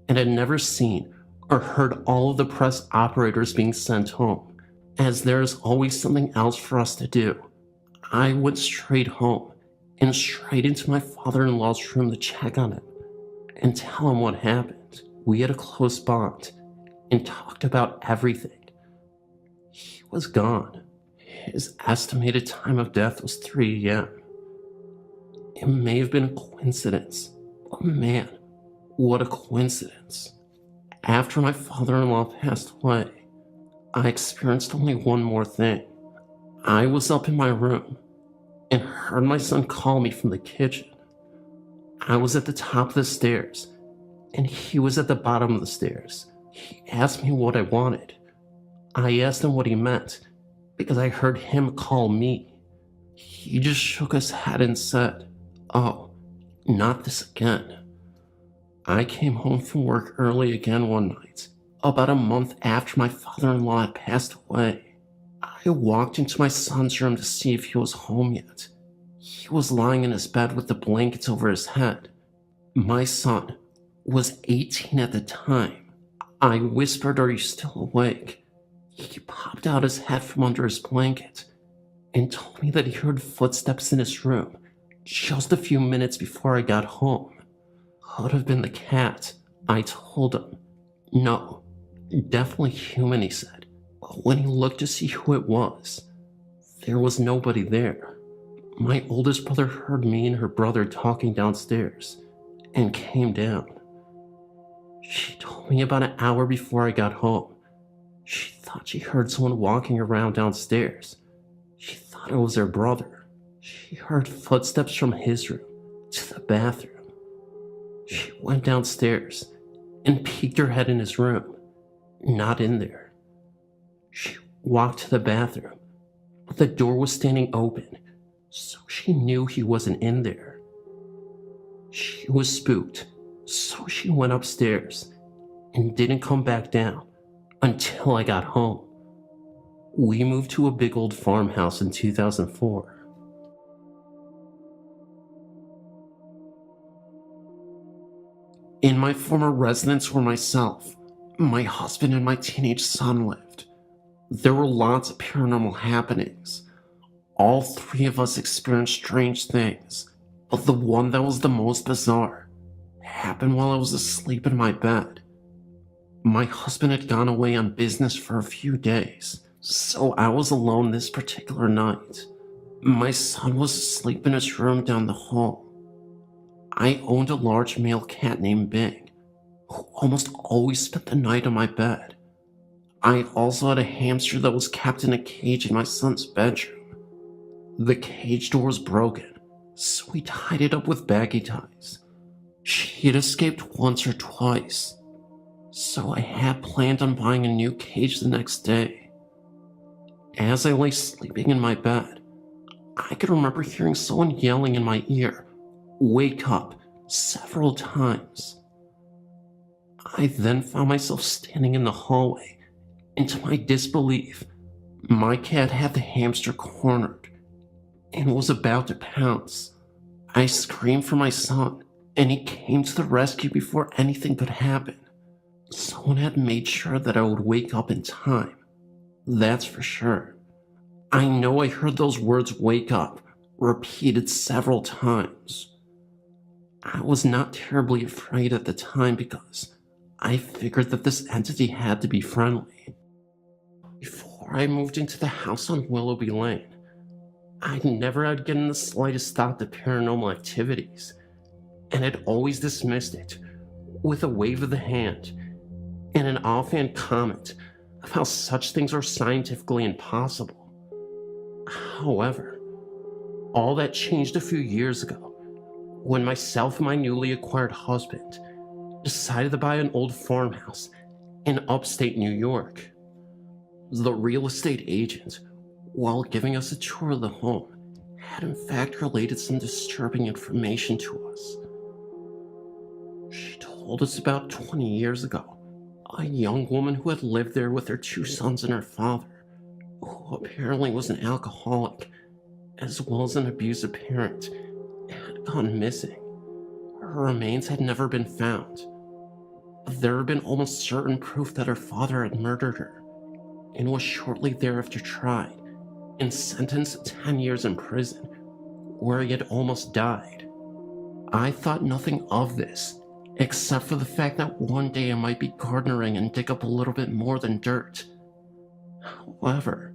[SPEAKER 2] and had never seen or heard all of the press operators being sent home, as there is always something else for us to do. I went straight home and straight into my father-in-law's room to check on him and tell him what happened. We had a close bond and talked about everything. He was gone. His estimated time of death was 3 a.m. It may have been a coincidence, but man, what a coincidence. After my father-in-law passed away, I experienced only one more thing. I was up in my room and heard my son call me from the kitchen. I was at the top of the stairs and he was at the bottom of the stairs. He asked me what I wanted. I asked him what he meant because I heard him call me. He just shook his head and said, "Oh, not this again." I came home from work early again one night, about a month after my father-in-law had passed away. I walked into my son's room to see if he was home yet. He was lying in his bed with the blankets over his head. My son was 18 at the time. I whispered, "Are you still awake?" He popped out his head from under his blanket and told me that he heard footsteps in his room just a few minutes before I got home. Could have been the cat, I told him. No, definitely human, he said. But when he looked to see who it was, there was nobody there. My oldest brother heard me and her brother talking downstairs and came down. She told me about an hour before I got home. She thought she heard someone walking around downstairs. She thought it was her brother. She heard footsteps from his room to the bathroom. She went downstairs and peeked her head in his room. Not in there. She walked to the bathroom, but the door was standing open, so she knew he wasn't in there. She was spooked, so she went upstairs and didn't come back down until I got home. We moved to a big old farmhouse in 2004. In my former residence were myself, my husband, and my teenage son lived. There were lots of paranormal happenings. All three of us experienced strange things, but the one that was the most bizarre happened while I was asleep in my bed. My husband had gone away on business for a few days, so I was alone this particular night. My son was asleep in his room down the hall. I owned a large male cat named Bing, who almost always spent the night on my bed. I also had a hamster that was kept in a cage in my son's bedroom. The cage door was broken, so we tied it up with baggy ties. She had escaped once or twice, so I had planned on buying a new cage the next day. As I lay sleeping in my bed, I could remember hearing someone yelling in my ear, "Wake up," several times. I then found myself standing in the hallway, and to my disbelief, my cat had the hamster cornered and was about to pounce. I screamed for my son, and he came to the rescue before anything could happen. Someone had made sure that I would wake up in time. That's for sure. I know I heard those words "wake up" repeated several times. I was not terribly afraid at the time because I figured that this entity had to be friendly. Before I moved into the house on Willoughby Lane, I never had given the slightest thought to paranormal activities, and had always dismissed it with a wave of the hand and an offhand comment of how such things are scientifically impossible. However, all that changed a few years ago when myself and my newly acquired husband decided to buy an old farmhouse in upstate New York. The real estate agent, while giving us a tour of the home,
[SPEAKER 1] had in fact related some disturbing information to us. She told us about 20 years ago, a young woman who had lived there with her 2 sons and her father, who apparently was an alcoholic, as well as an abusive parent, had gone missing. Her remains had never been found. There had been almost certain proof that her father had murdered her, and was shortly thereafter tried and sentenced to 10 years in prison, where he had almost died. I thought nothing of this, except for the fact that one day I might be gardening and dig up a little bit more than dirt. However,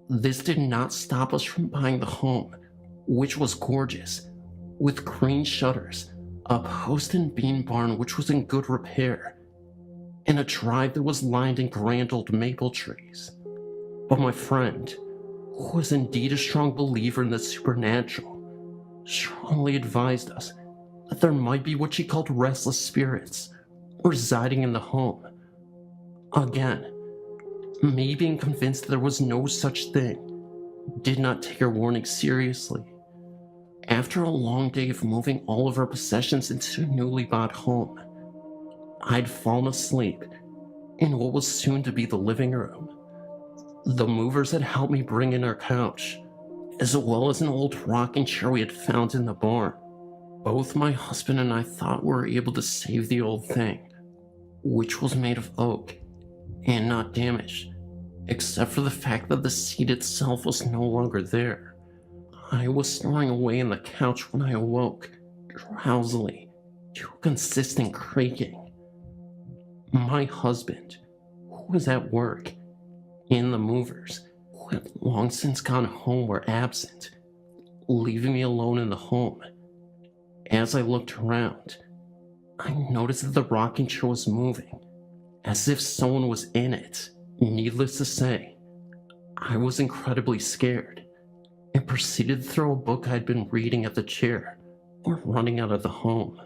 [SPEAKER 1] this did not stop us from buying the home, which was gorgeous, with green shutters, a post and beam barn which was in good repair, and a drive that was lined in grand old maple trees. But my friend, who was indeed a strong believer in the supernatural, strongly advised us that there might be what she called restless spirits residing in the home. Again, me being convinced that there was no such thing, did not take her warning seriously. After a long day of moving all of our possessions into a newly bought home, I'd fallen asleep in what was soon to be the living room. The movers had helped me bring in our couch, as well as an old rocking chair we had found in the barn. Both my husband and I thought we were able to save the old thing, which was made of oak and not damaged, except for the fact that the seat itself was no longer there. I was snoring away on the couch when I awoke, drowsily, to a consistent creaking. My husband, who was at work, and the movers, who had long since gone home, were absent, leaving me alone in the home. As I looked around, I noticed that the rocking chair was moving, as if someone was in it. Needless to say, I was incredibly scared, and proceeded to throw a book I'd been reading at the chair, or running out of the home.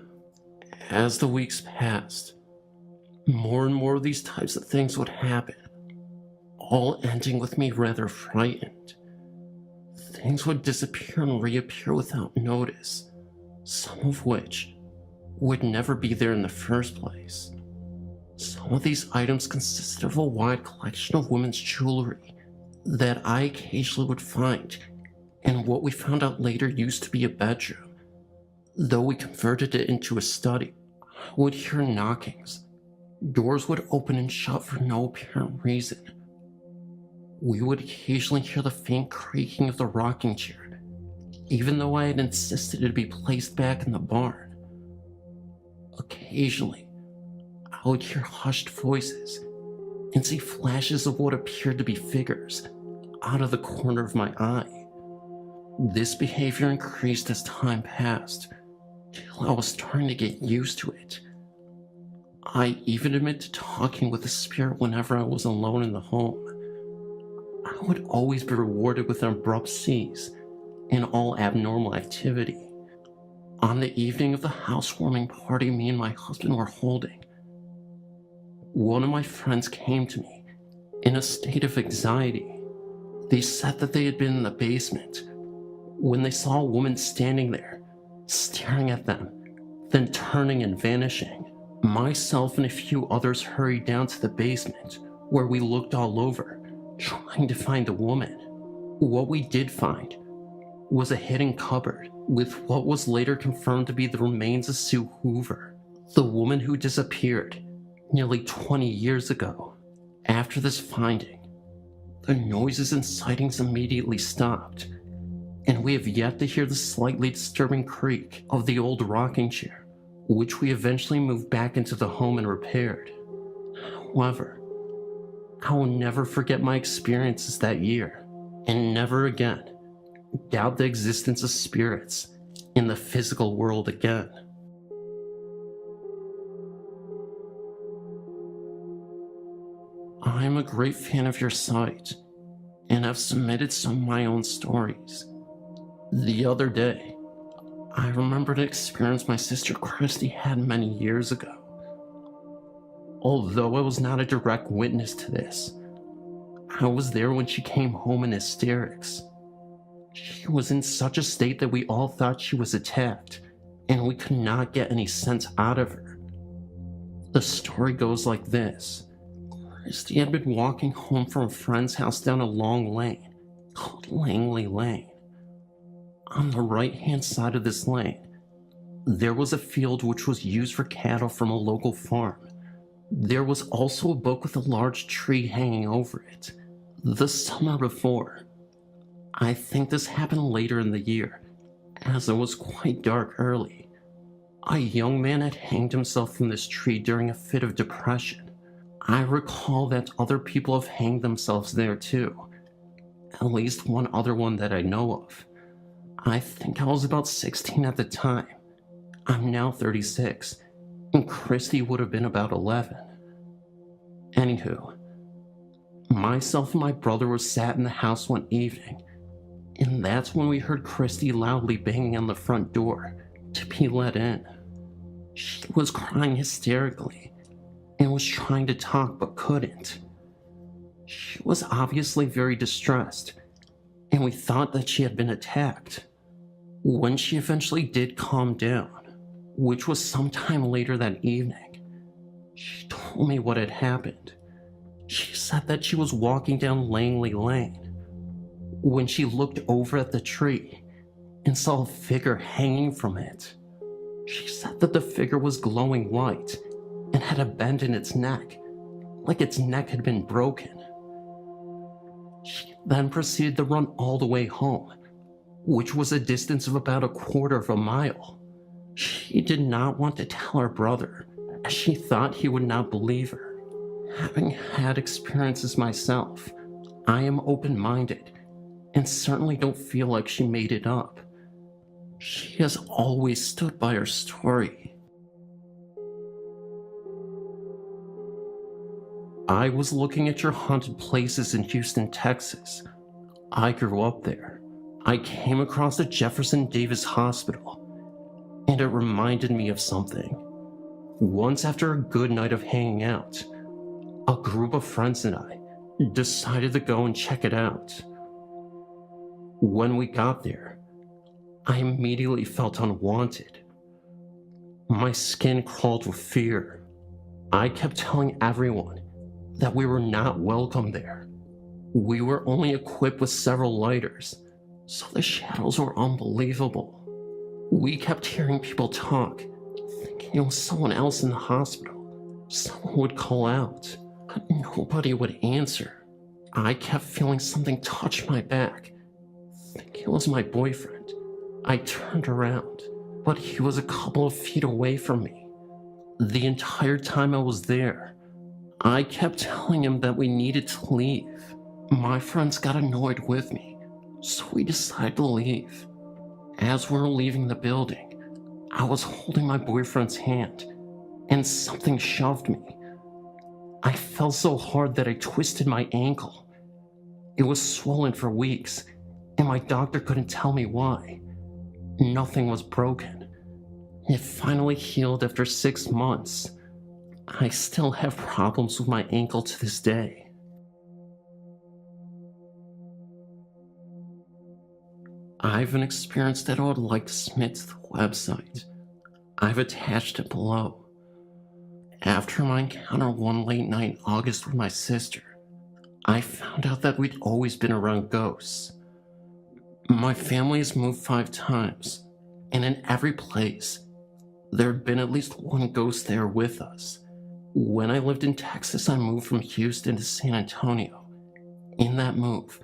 [SPEAKER 1] As the weeks passed, more and more of these types of things would happen, all ending with me rather frightened. Things would disappear and reappear without notice, some of which would never be there in the first place. Some of these items consisted of a wide collection of women's jewelry that I occasionally would find in what we found out later used to be a bedroom. Though we converted it into a study, I would hear knockings. Doors would open and shut for no apparent reason. We would occasionally hear the faint creaking of the rocking chair, even though I had insisted it be placed back in the barn. Occasionally, I would hear hushed voices and see flashes of what appeared to be figures out of the corner of my eye. This behavior increased as time passed, till I was starting to get used to it. I even admit to talking with the spirit whenever I was alone in the home. I would always be rewarded with an abrupt cease in all abnormal activity. On the evening of the housewarming party me and my husband were holding, one of my friends came to me in a state of anxiety. They said that they had been in the basement when they saw a woman standing there, staring at them, then turning and vanishing. Myself and a few others hurried down to the basement, where we looked all over, trying to find the woman. What we did find was a hidden cupboard with what was later confirmed to be the remains of Sue Hoover, the woman who disappeared nearly 20 years ago. After this finding, the noises and sightings immediately stopped, and we have yet to hear the slightly disturbing creak of the old rocking chair, which we eventually moved back into the home and repaired. However, I will never forget my experiences that year, and never again doubt the existence of spirits in the physical world again. I am a great fan of your site, and have submitted some of my own stories. The other day, I remembered an experience my sister Christy had many years ago. Although I was not a direct witness to this, I was there when she came home in hysterics. She was in such a state that we all thought she was attacked, and we could not get any sense out of her. The story goes like this. Christy had been walking home from a friend's house down a long lane called Langley Lane. On the right-hand side of this lane, there was a field which was used for cattle from a local farm. There was also a book with a large tree hanging over it. The summer before, I think this happened later in the year, as it was quite dark early, a young man had hanged himself from this tree during a fit of depression. I recall that other people have hanged themselves there too, at least one other one that I know of. I think I was about 16 at the time. I'm now 36, and Christy would have been about 11. Anywho, myself and my brother were sat in the house one evening, and that's when we heard Christy loudly banging on the front door to be let in. She was crying hysterically and was trying to talk but couldn't. She was obviously very distressed, and we thought that she had been attacked. When she eventually did calm down, which was sometime later that evening, she told me what had happened. She said that she was walking down Langley Lane when she looked over at the tree and saw a figure hanging from it. She said that the figure was glowing white and had a bend in its neck, like its neck had been broken. She then proceeded to run all the way home, which was a distance of about a quarter of a mile. She did not want to tell her brother, as she thought he would not believe her. Having had experiences myself, I am open-minded and certainly don't feel like she made it up. She has always stood by her story. I was looking at your haunted places in Houston, Texas. I grew up there. I came across the Jefferson Davis Hospital, and it reminded me of something. Once after a good night of hanging out, a group of friends and I decided to go and check it out. When we got there, I immediately felt unwanted. My skin crawled with fear. I kept telling everyone that we were not welcome there. We were only equipped with several lighters, so the shadows were unbelievable. We kept hearing people talk, thinking it was someone else in the hospital. Someone would call out, but nobody would answer. I kept feeling something touch my back, thinking it was my boyfriend. I turned around, but he was a couple of feet away from me. The entire time I was there, I kept telling him that we needed to leave. My friends got annoyed with me, so we decided to leave. As we were leaving the building, I was holding my boyfriend's hand, and something shoved me. I fell so hard that I twisted my ankle. It was swollen for weeks, and my doctor couldn't tell me why. Nothing was broken. It finally healed after 6 months. I still have problems with my ankle to this day. I have an experience that I would like to submit to the website. I've attached it below. After my encounter one late night in August with my sister, I found out that we'd always been around ghosts. My family has moved 5 times, and in every place, there had been at least one ghost there with us. When I lived in Texas, I moved from Houston to San Antonio. In that move,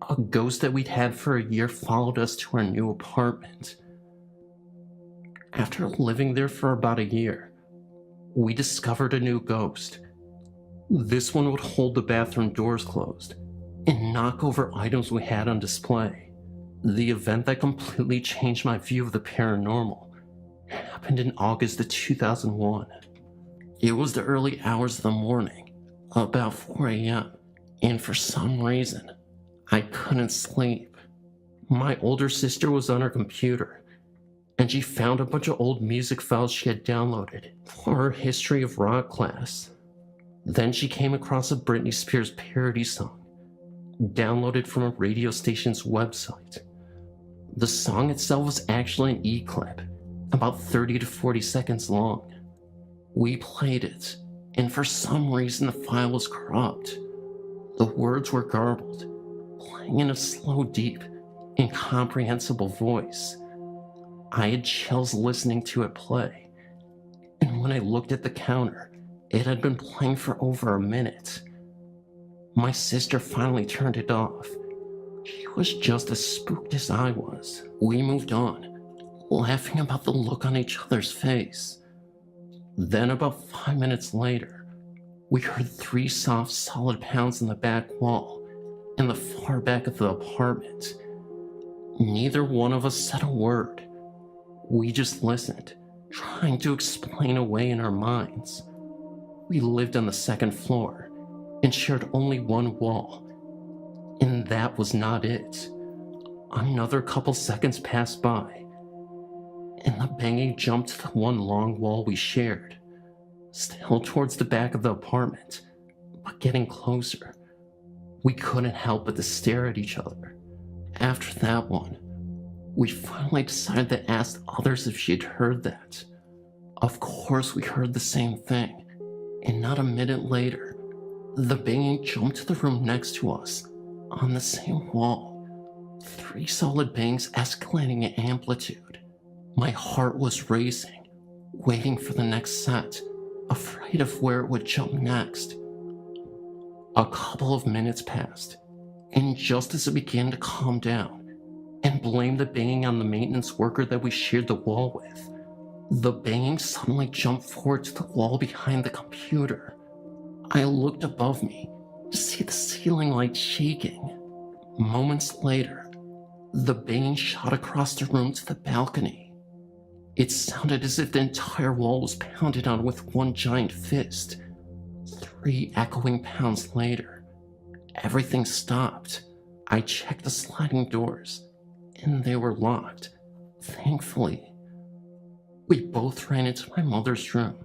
[SPEAKER 1] a ghost that we'd had for a year followed us to our new apartment. After living there for about a year, we discovered a new ghost. This one would hold the bathroom doors closed and knock over items we had on display. The event that completely changed my view of the paranormal happened in August of 2001. It was the early hours of the morning, about 4 a.m., and for some reason, I couldn't sleep. My older sister was on her computer, and she found a bunch of old music files she had downloaded for her history of rock class. Then she came across a Britney Spears parody song, downloaded from a radio station's website.
[SPEAKER 2] The song itself was actually an E-clip, about 30 to 40 seconds long. We played it, and for some reason the file was corrupt. The words were garbled, playing in a slow, deep, incomprehensible voice. I had chills listening to it play, and when I looked at the counter, it had been playing for over a minute. My sister finally turned it off. She was just as spooked as I was. We moved on, laughing about the look on each other's face. Then about 5 minutes later, we heard 3 soft, solid pounds in the back wall, in the far back of the apartment. Neither one of us said a word. We just listened, trying to explain away in our minds. We lived on the 2nd floor and shared only one wall, and that was not it. Another couple seconds passed by, and the banging jumped to the one long wall we shared, still towards the back of the apartment, but getting closer. We couldn't help but to stare at each other. After that one, we finally decided to ask others if she'd heard that. Of course we heard the same thing, and not a minute later, the banging jumped to the room next to us, on the same wall. 3 solid bangs escalating in amplitude. My heart was racing, waiting for the next set, afraid of where it would jump next. A couple of minutes passed, and just as it began to calm down, and blame the banging on the maintenance worker that we shared the wall with, the banging suddenly jumped forward to the wall behind the computer. I looked above me to see the ceiling light shaking. Moments later, the banging shot across the room to the balcony. It sounded as if the entire wall was pounded on with one giant fist. 3 echoing pounds later, everything stopped. I checked the sliding doors, and they were locked, thankfully. We both ran into my mother's room,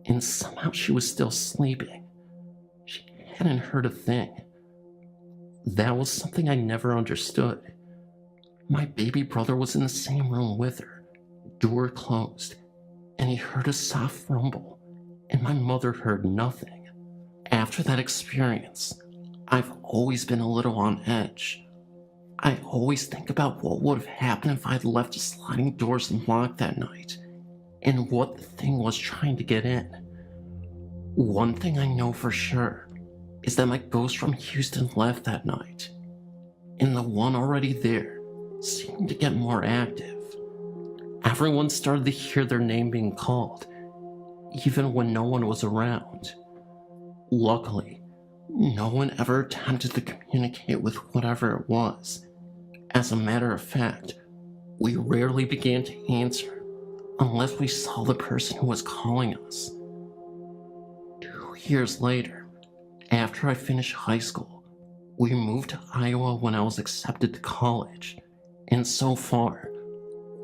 [SPEAKER 2] and somehow she was still sleeping. She hadn't heard a thing. That was something I never understood. My baby brother was in the same room with her, door closed, and he heard a soft rumble, and my mother heard nothing. After that experience, I've always been a little on edge. I always think about what would have happened if I'd left the sliding doors unlocked that night, and what the thing was trying to get in. One thing I know for sure is that my ghost from Houston left that night, and the one already there seemed to get more active. Everyone started to hear their name being called, even when no one was around. Luckily, no one ever attempted to communicate with whatever it was. As a matter of fact, we rarely began to answer unless we saw the person who was calling us. 2 years later, after I finished high school, we moved to Iowa when I was accepted to college, and so far,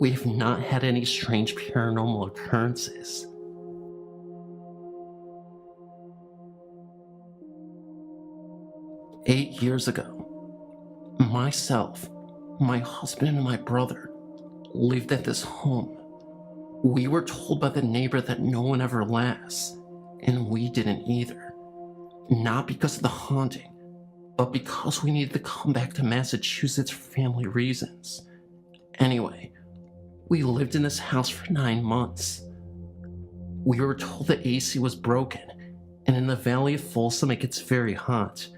[SPEAKER 2] we have not had any strange paranormal occurrences. "8 years ago, myself, my husband, and my brother lived at this home. We were told by the neighbor that no one ever lasts, and we didn't either. Not because of the haunting, but because we needed to come back to Massachusetts for family reasons. Anyway, we lived in this house for 9 months. We were told the AC was broken, and in the Valley of Folsom it gets very hot,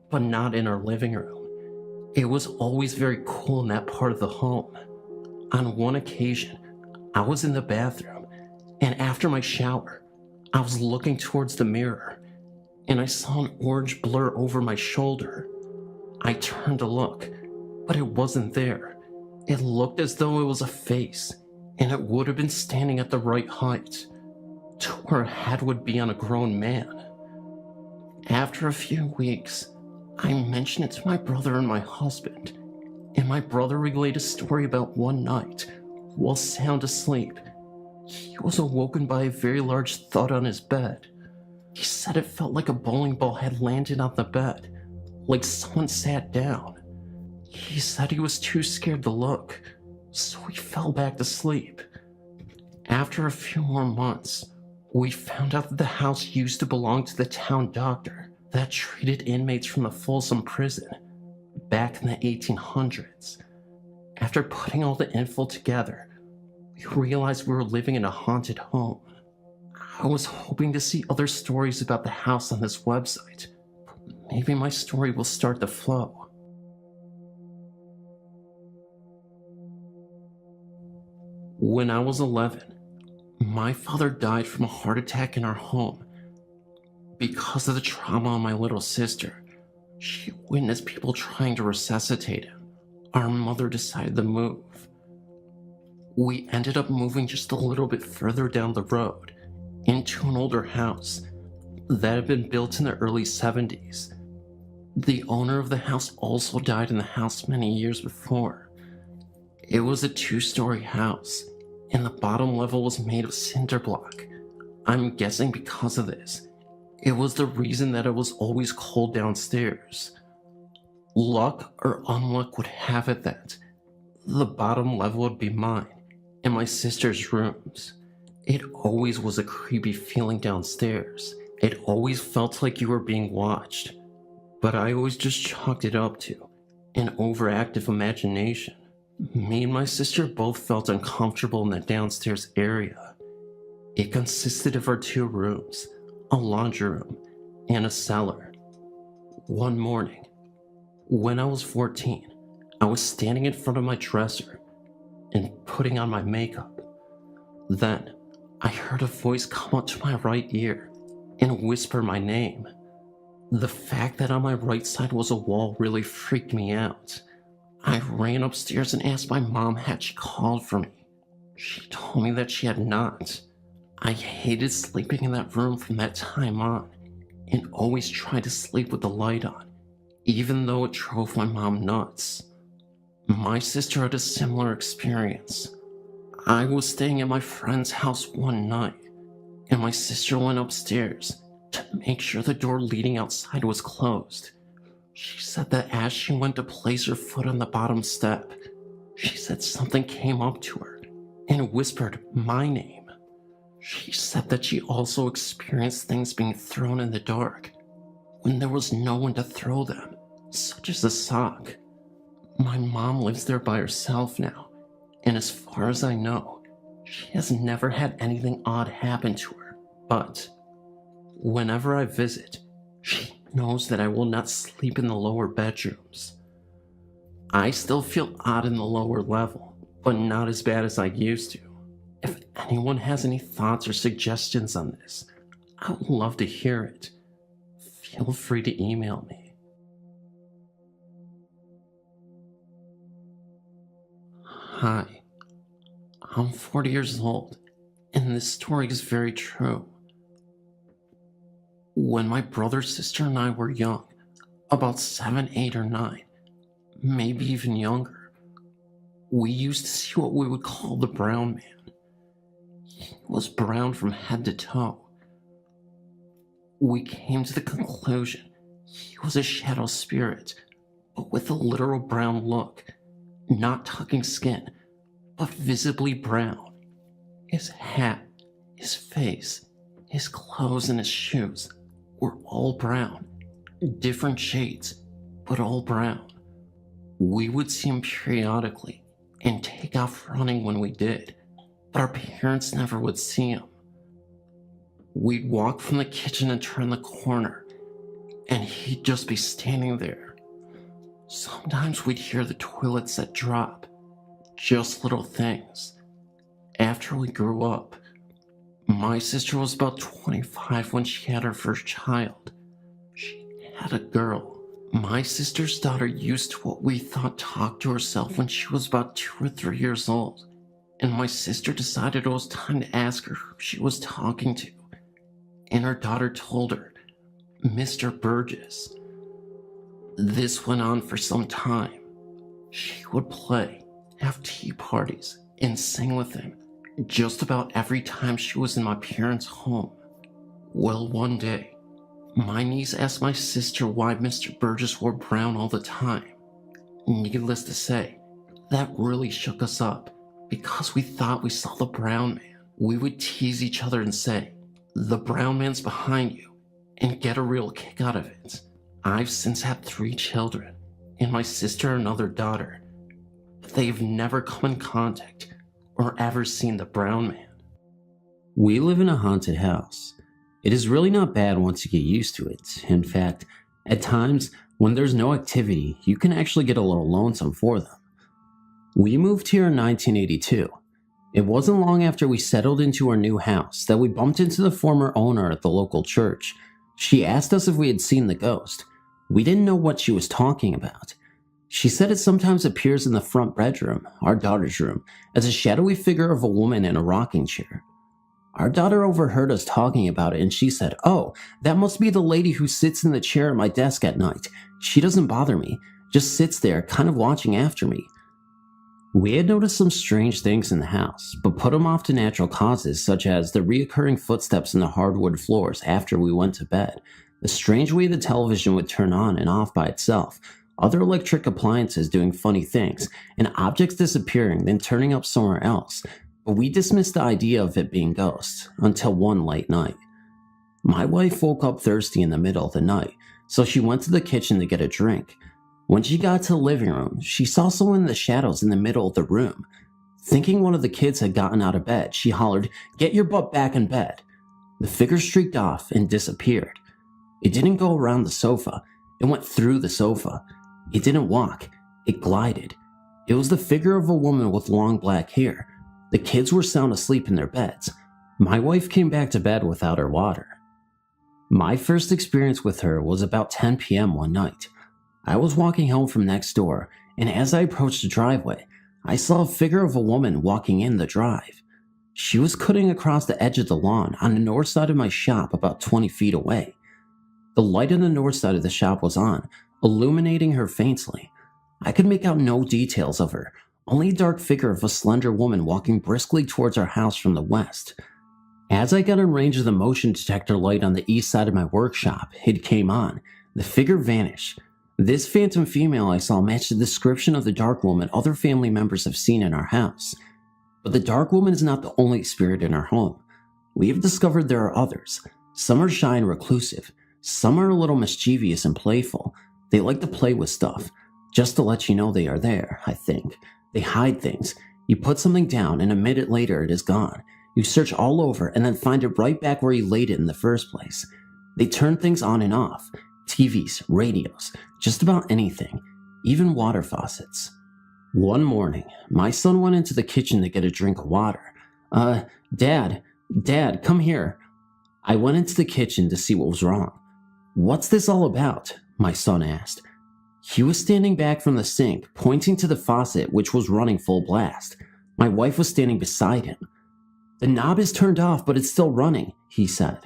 [SPEAKER 2] but not in our living room. It was always very cool in that part of the home. On one occasion, I was in the bathroom, and after my shower, I was looking towards the mirror, and I saw an orange blur over my shoulder. I turned to look, but it wasn't there. It looked as though it was a face, and it would have been standing at the right height, to where a head would be on a grown man. After a few weeks, I mentioned it to my brother and my husband, and my brother relayed a story about one night, while sound asleep, he was awoken by a very large thud on his bed. He said it felt like a bowling ball had landed on the bed, like someone sat down.
[SPEAKER 1] He said he was too scared to look, so he fell back to sleep. After a few more months, we found out that the house used to belong to the town doctor that treated inmates from the Folsom prison back in the 1800s. After putting all the info together, we realized we were living in a haunted home. I was hoping to see other stories about the house on this website, but maybe my story will start to flow. When I was 11, my father died from a heart attack in our home. Because of the trauma on my little sister, she witnessed people trying to resuscitate him. Our mother decided to move. We ended up moving just a little bit further down the road, into an older house that had been built in the early 70s. The owner of the house also died in the house many years before. It was a 2-story house, and the bottom level was made of cinder block. I'm guessing because of this, it was the reason that it was always cold downstairs. Luck or unluck would have it that the bottom level would be mine and my sister's rooms. It always was a creepy feeling downstairs. It always felt like you were being watched, but I always just chalked it up to an overactive imagination. Me and my sister both felt uncomfortable in the downstairs area. It consisted of our 2 rooms, a laundry room, and a cellar. One morning, when I was 14, I was standing in front of my dresser and putting on my makeup. Then, I heard a voice come up to my right ear and whisper my name. The fact that on my right side was a wall really freaked me out. I ran upstairs and asked my mom had she called for me. She told me that she had not. I hated sleeping in that room from that time on, and always tried to sleep with the light on, even though it drove my mom nuts. My sister had a similar experience. I was staying at my friend's house one night, and my sister went upstairs to make sure the door leading outside was closed. She said that as she went to place her foot on the bottom step, she said something came up to her and whispered my name. She said that she also experienced things being thrown in the dark when there was no one to throw them, such as a sock. My mom lives there by herself now, and as far as I know, she has never had anything odd happen to her. But whenever I visit, she knows that I will not sleep in the lower bedrooms. I still feel odd in the lower level, but not as bad as I used to. If anyone has any thoughts or suggestions on this, I would love to hear it. Feel free to email me. Hi, I'm 40 years old, and this story is very true. When my brother, sister, and I were young, about 7, 8, or 9, maybe even younger, we used to see what we would call the brown man. He was brown from head to toe. We came to the conclusion he was a shadow spirit, but with a literal brown look, not tucking skin, but visibly brown. His hat, his face, his clothes, and his shoes were all brown, different shades, but all brown. We would see him periodically and take off running when we did, but our parents never would see him. We'd walk from the kitchen and turn the corner, and he'd just be standing there. Sometimes we'd hear the toilet set drop, just little things. After we grew up, my sister was about 25 when she had her first child. She had a girl. My sister's daughter used to what we thought talk to herself when she was about 2 or 3 years old, and my sister decided it was time to ask her who she was talking to, and her daughter told her, Mr. Burgess. This went on for some time. She would play, have tea parties, and sing with him just about every time she was in my parents' home. Well, one day, my niece asked my sister why Mr. Burgess wore brown all the time. Needless to say, that really shook us up because we thought we saw the brown man. We would tease each other and say, "The brown man's behind you," and get a real kick out of it. I've since had 3 children, and my sister another daughter, but they've never come in contact or ever seen the brown man.
[SPEAKER 4] We live in a haunted house. It is really not bad once you get used to it. In fact, at times, when there's no activity, you can actually get a little lonesome for them. We moved here in 1982. It wasn't long after we settled into our new house that we bumped into the former owner at the local church. She asked us if we had seen the ghost. We didn't know what she was talking about. She said it sometimes appears in the front bedroom, our daughter's room, as a shadowy figure of a woman in a rocking chair. Our daughter overheard us talking about it and she said, "Oh, that must be the lady who sits in the chair at my desk at night. She doesn't bother me, just sits there kind of watching after me." We had noticed some strange things in the house, but put them off to natural causes such as the reoccurring footsteps in the hardwood floors after we went to bed, the strange way the television would turn on and off by itself, other electric appliances doing funny things, and objects disappearing then turning up somewhere else. But we dismissed the idea of it being ghosts until one late night. My wife woke up thirsty in the middle of the night, so she went to the kitchen to get a drink. When she got to the living room, she saw someone in the shadows in the middle of the room. Thinking one of the kids had gotten out of bed, she hollered, "Get your butt back in bed." The figure streaked off and disappeared. It didn't go around the sofa, it went through the sofa. It didn't walk, it glided. It was the figure of a woman with long black hair. The kids were sound asleep in their beds. My wife came back to bed without her water. My first experience with her was about 10 p.m. one night. I was walking home from next door, and as I approached the driveway, I saw a figure of a woman walking in the drive. She was cutting across the edge of the lawn on the north side of my shop about 20 feet away. The light on the north side of the shop was on, illuminating her faintly. I could make out no details of her, only a dark figure of a slender woman walking briskly towards our house from the west. As I got in range of the motion detector light on the east side of my workshop, it came on. The figure vanished. This phantom female I saw matched the description of the dark woman other family members have seen in our house. But the dark woman is not the only spirit in our home. We have discovered there are others. Some are shy and reclusive. Some are a little mischievous and playful. They like to play with stuff, just to let you know they are there, I think. They hide things. You put something down and a minute later it is gone. You search all over and then find it right back where you laid it in the first place. They turn things on and off. TVs, radios, just about anything, even water faucets. One morning, my son went into the kitchen to get a drink of water. Dad, come here." I went into the kitchen to see what was wrong. "What's this all about?" my son asked. He was standing back from the sink, pointing to the faucet which was running full blast. My wife was standing beside him. "The knob is turned off, but it's still running," he said.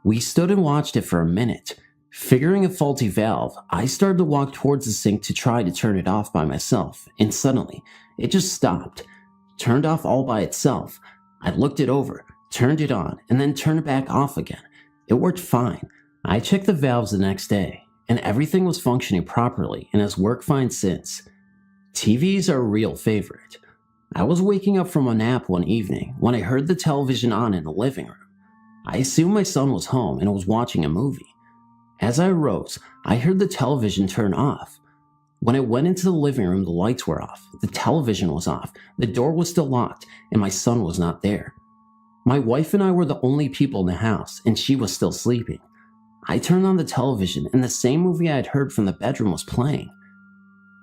[SPEAKER 4] We stood and watched it for a minute. Figuring a faulty valve, I started to walk towards the sink to try to turn it off by myself, and suddenly, it just stopped. Turned off all by itself. I looked it over, turned it on, and then turned it back off again. It worked fine. I checked the valves the next day, and everything was functioning properly and has worked fine since. TVs are a real favorite. I was waking up from a nap one evening when I heard the television on in the living room. I assumed my son was home and was watching a movie. As I arose, I heard the television turn off. When I went into the living room, the lights were off, the television was off, the door was still locked, and my son was not there. My wife and I were the only people in the house, and she was still sleeping. I turned on the television, and the same movie I had heard from the bedroom was playing.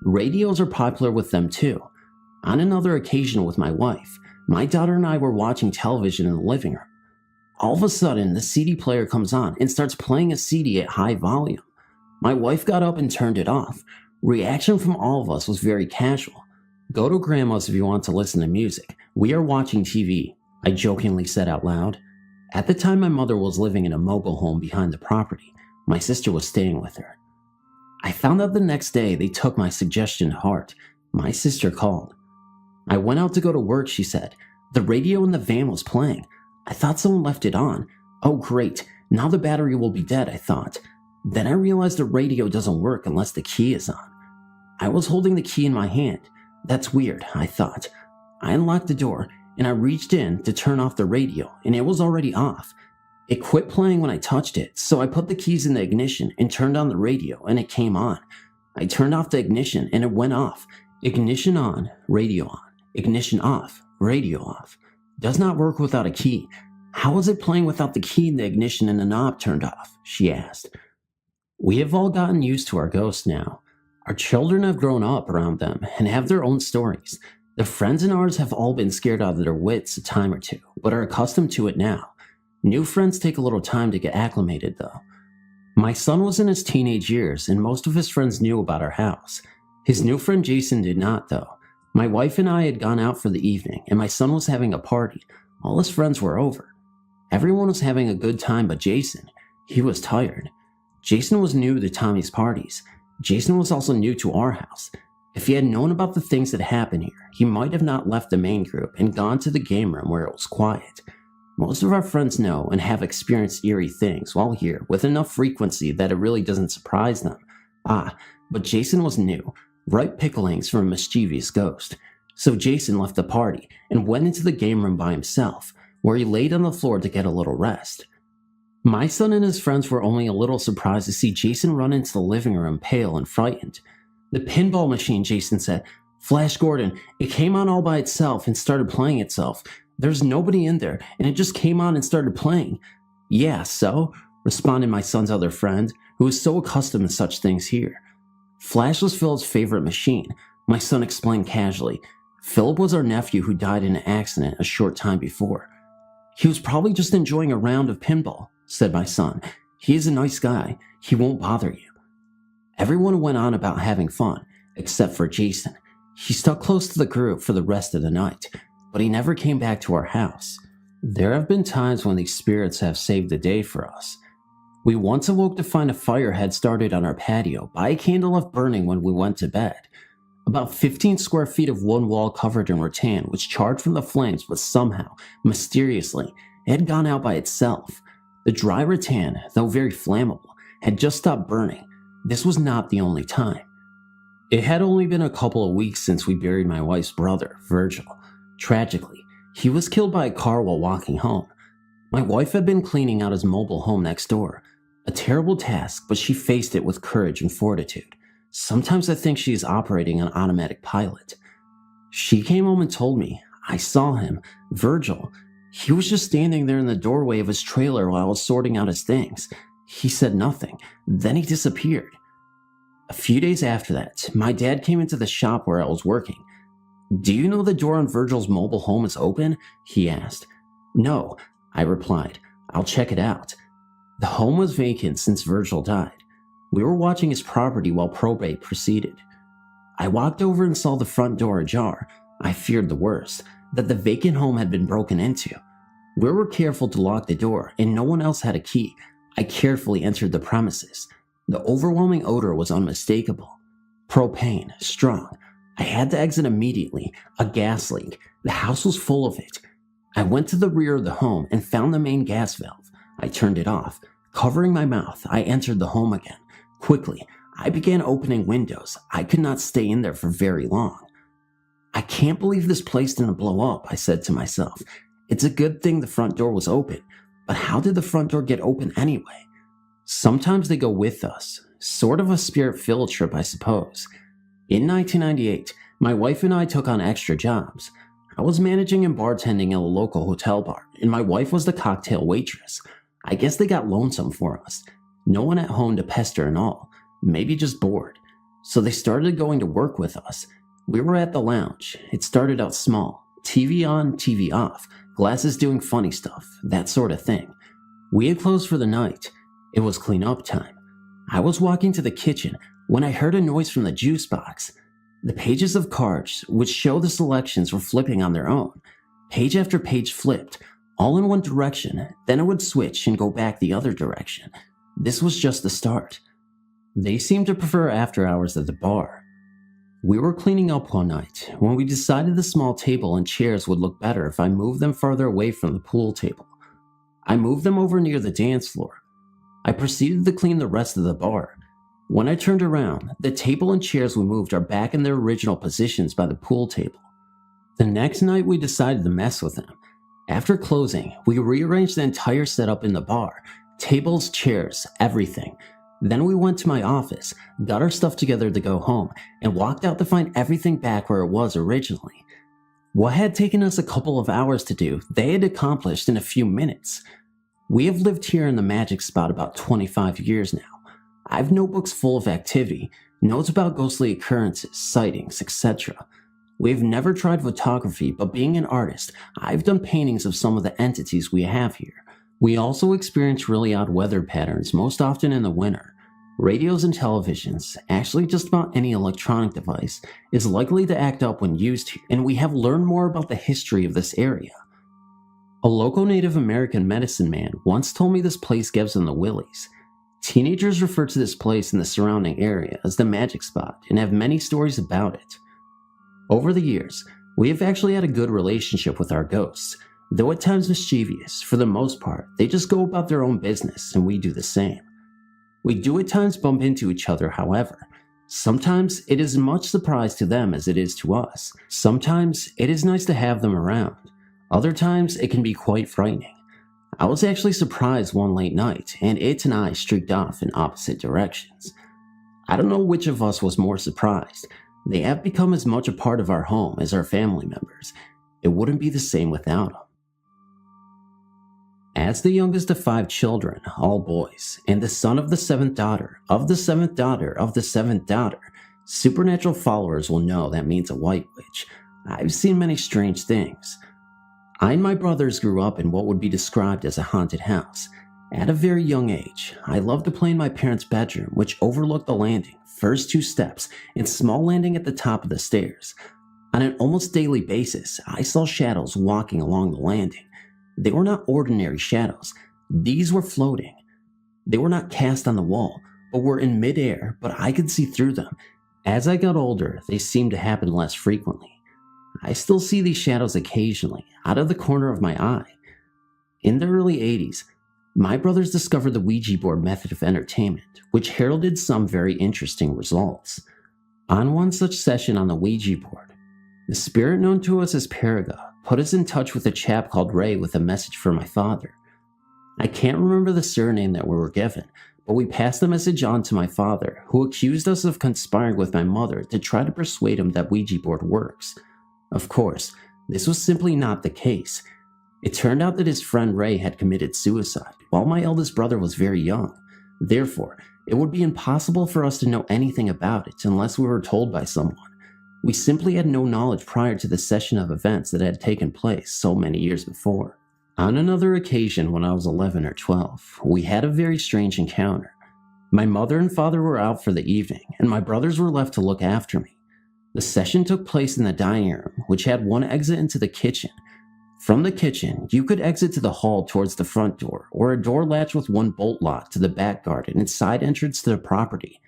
[SPEAKER 4] Radios are popular with them too. On another occasion with my wife, my daughter and I were watching television in the living room. All of a sudden, the CD player comes on and starts playing a CD at high volume. My wife got up and turned it off. Reaction from all of us was very casual. "Go to grandma's if you want to listen to music. We are watching TV," I jokingly said out loud. At the time, my mother was living in a mobile home behind the property. My sister was staying with her. I found out the next day they took my suggestion to heart. My sister called. "I went out to go to work," she said. "The radio in the van was playing. I thought someone left it on. Oh great, now the battery will be dead," I thought. Then I realized the radio doesn't work unless the key is on. I was holding the key in my hand. That's weird, I thought. I unlocked the door and I reached in to turn off the radio, and it was already off. It quit playing when I touched it, so I put the keys in the ignition and turned on the radio, and it came on. I turned off the ignition and it went off. Ignition on, radio on. Ignition off, radio off. Does not work without a key. How was it playing without the key in the ignition and the knob turned off? She asked. We have all gotten used to our ghosts now. Our children have grown up around them and have their own stories. Their friends and ours have all been scared out of their wits a time or two, but are accustomed to it now. New friends take a little time to get acclimated, though. My son was in his teenage years, and most of his friends knew about our house. His new friend Jason did not, though. My wife and I had gone out for the evening, and my son was having a party. All his friends were over. Everyone was having a good time but Jason. He was tired. Jason was new to Tommy's parties. Jason was also new to our house. If he had known about the things that happened here, he might have not left the main group and gone to the game room where it was quiet. Most of our friends know and have experienced eerie things while here with enough frequency that it really doesn't surprise them. But Jason was new, ripe picklings from a mischievous ghost. So Jason left the party and went into the game room by himself, where he laid on the floor to get a little rest. My son and his friends were only a little surprised to see Jason run into the living room pale and frightened. The pinball machine, Jason said. Flash Gordon, it came on all by itself and started playing itself. There's nobody in there, and it just came on and started playing. Yeah, so? Responded my son's other friend, who was so accustomed to such things here. Flash was Philip's favorite machine, my son explained casually. Philip was our nephew who died in an accident a short time before. He was probably just enjoying a round of pinball, said my son. He is a nice guy. He won't bother you. Everyone went on about having fun, except for Jason. He stuck close to the group for the rest of the night, but he never came back to our house. There have been times when these spirits have saved the day for us. We once awoke to find a fire had started on our patio by a candle left burning when we went to bed. About 15 square feet of one wall covered in rattan was charred from the flames, but somehow, mysteriously, it had gone out by itself. The dry rattan, though very flammable, had just stopped burning. This was not the only time. It had only been a couple of weeks since we buried my wife's brother, Virgil. Tragically, he was killed by a car while walking home. My wife had been cleaning out his mobile home next door. A terrible task, but she faced it with courage and fortitude. Sometimes I think she is operating on automatic pilot. She came home and told me, I saw him, Virgil. He was just standing there in the doorway of his trailer while I was sorting out his things. He said nothing. Then he disappeared. A few days after that, my dad came into the shop where I was working. Do you know the door on Virgil's mobile home is open? He asked. No, I replied. I'll check it out. The home was vacant since Virgil died. We were watching his property while probate proceeded. I walked over and saw the front door ajar. I feared the worst, that the vacant home had been broken into. We were careful to lock the door, and no one else had a key. I carefully entered the premises. The overwhelming odor was unmistakable. Propane, strong. I had to exit immediately. A gas leak. The house was full of it. I went to the rear of the home and found the main gas valve. I turned it off. Covering my mouth, I entered the home again. Quickly, I began opening windows. I could not stay in there for very long. I can't believe this place didn't blow up, I said to myself. It's a good thing the front door was open, but how did the front door get open anyway? Sometimes they go with us. Sort of a spirit field trip, I suppose. In 1998, my wife and I took on extra jobs. I was managing and bartending at a local hotel bar, and my wife was the cocktail waitress. I guess they got lonesome for us. No one at home to pester and all. Maybe just bored. So they started going to work with us. We were at the lounge. It started out small. TV on, TV off. Glasses doing funny stuff. That sort of thing. We had closed for the night. It was clean up time. I was walking to the kitchen when I heard a noise from the juice box. The pages of cards, which show the selections, were flipping on their own. Page after page flipped, all in one direction, then it would switch and go back the other direction. This was just the start. They seemed to prefer after hours at the bar. We were cleaning up one night when we decided the small table and chairs would look better if I moved them farther away from the pool table. I moved them over near the dance floor. I proceeded to clean the rest of the bar. When I turned around, the table and chairs we moved are back in their original positions by the pool table. The next night we decided to mess with them. After closing, we rearranged the entire setup in the bar, tables, chairs, everything. Then we went to my office, got our stuff together to go home, and walked out to find everything back where it was originally. What had taken us a couple of hours to do, they had accomplished in a few minutes. We have lived here in the magic spot about 25 years now. I have notebooks full of activity, notes about ghostly occurrences, sightings, etc. We've never tried photography, but being an artist, I've done paintings of some of the entities we have here. We also experience really odd weather patterns, most often in the winter. Radios and televisions, actually just about any electronic device, is likely to act up when used here, and we have learned more about the history of this area. A local Native American medicine man once told me this place gives them the willies. Teenagers refer to this place in the surrounding area as the magic spot and have many stories about it. Over the years, we have actually had a good relationship with our ghosts, though at times mischievous. For the most part, they just go about their own business and we do the same. We do at times bump into each other, however. Sometimes it is much surprise to them as it is to us. Sometimes it is nice to have them around. Other times it can be quite frightening. I was actually surprised one late night, and it and I streaked off in opposite directions. I don't know which of us was more surprised. They have become as much a part of our home as our family members. It wouldn't be the same without them. As the youngest of 5 children, all boys, and the son of the 7th daughter, of the 7th daughter, of the 7th daughter, supernatural followers will know that means a white witch. I've seen many strange things. I and my brothers grew up in what would be described as a haunted house. At a very young age, I loved to play in my parents' bedroom, which overlooked the landing, first 2 steps, and small landing at the top of the stairs. On an almost daily basis, I saw shadows walking along the landing. They were not ordinary shadows. These were floating. They were not cast on the wall, but were in midair, but I could see through them. As I got older, they seemed to happen less frequently. I still see these shadows occasionally, out of the corner of my eye. In the early 80s, my brothers discovered the Ouija board method of entertainment, which heralded some very interesting results. On one such session on the Ouija board, the spirit known to us as Paragon put us in touch with a chap called Ray with a message for my father. I can't remember the surname that we were given, but we passed the message on to my father, who accused us of conspiring with my mother to try to persuade him that Ouija board works. Of course, this was simply not the case. It turned out that his friend Ray had committed suicide while my eldest brother was very young. Therefore, it would be impossible for us to know anything about it unless we were told by someone. We simply had no knowledge prior to the session of events that had taken place so many years before. On another occasion when I was 11 or 12, we had a very strange encounter. My mother and father were out for the evening, and my brothers were left to look after me. The session took place in the dining room, which had one exit into the kitchen. From the kitchen, you could exit to the hall towards the front door, or a door latch with one bolt lock to the back garden and side entrance to the property.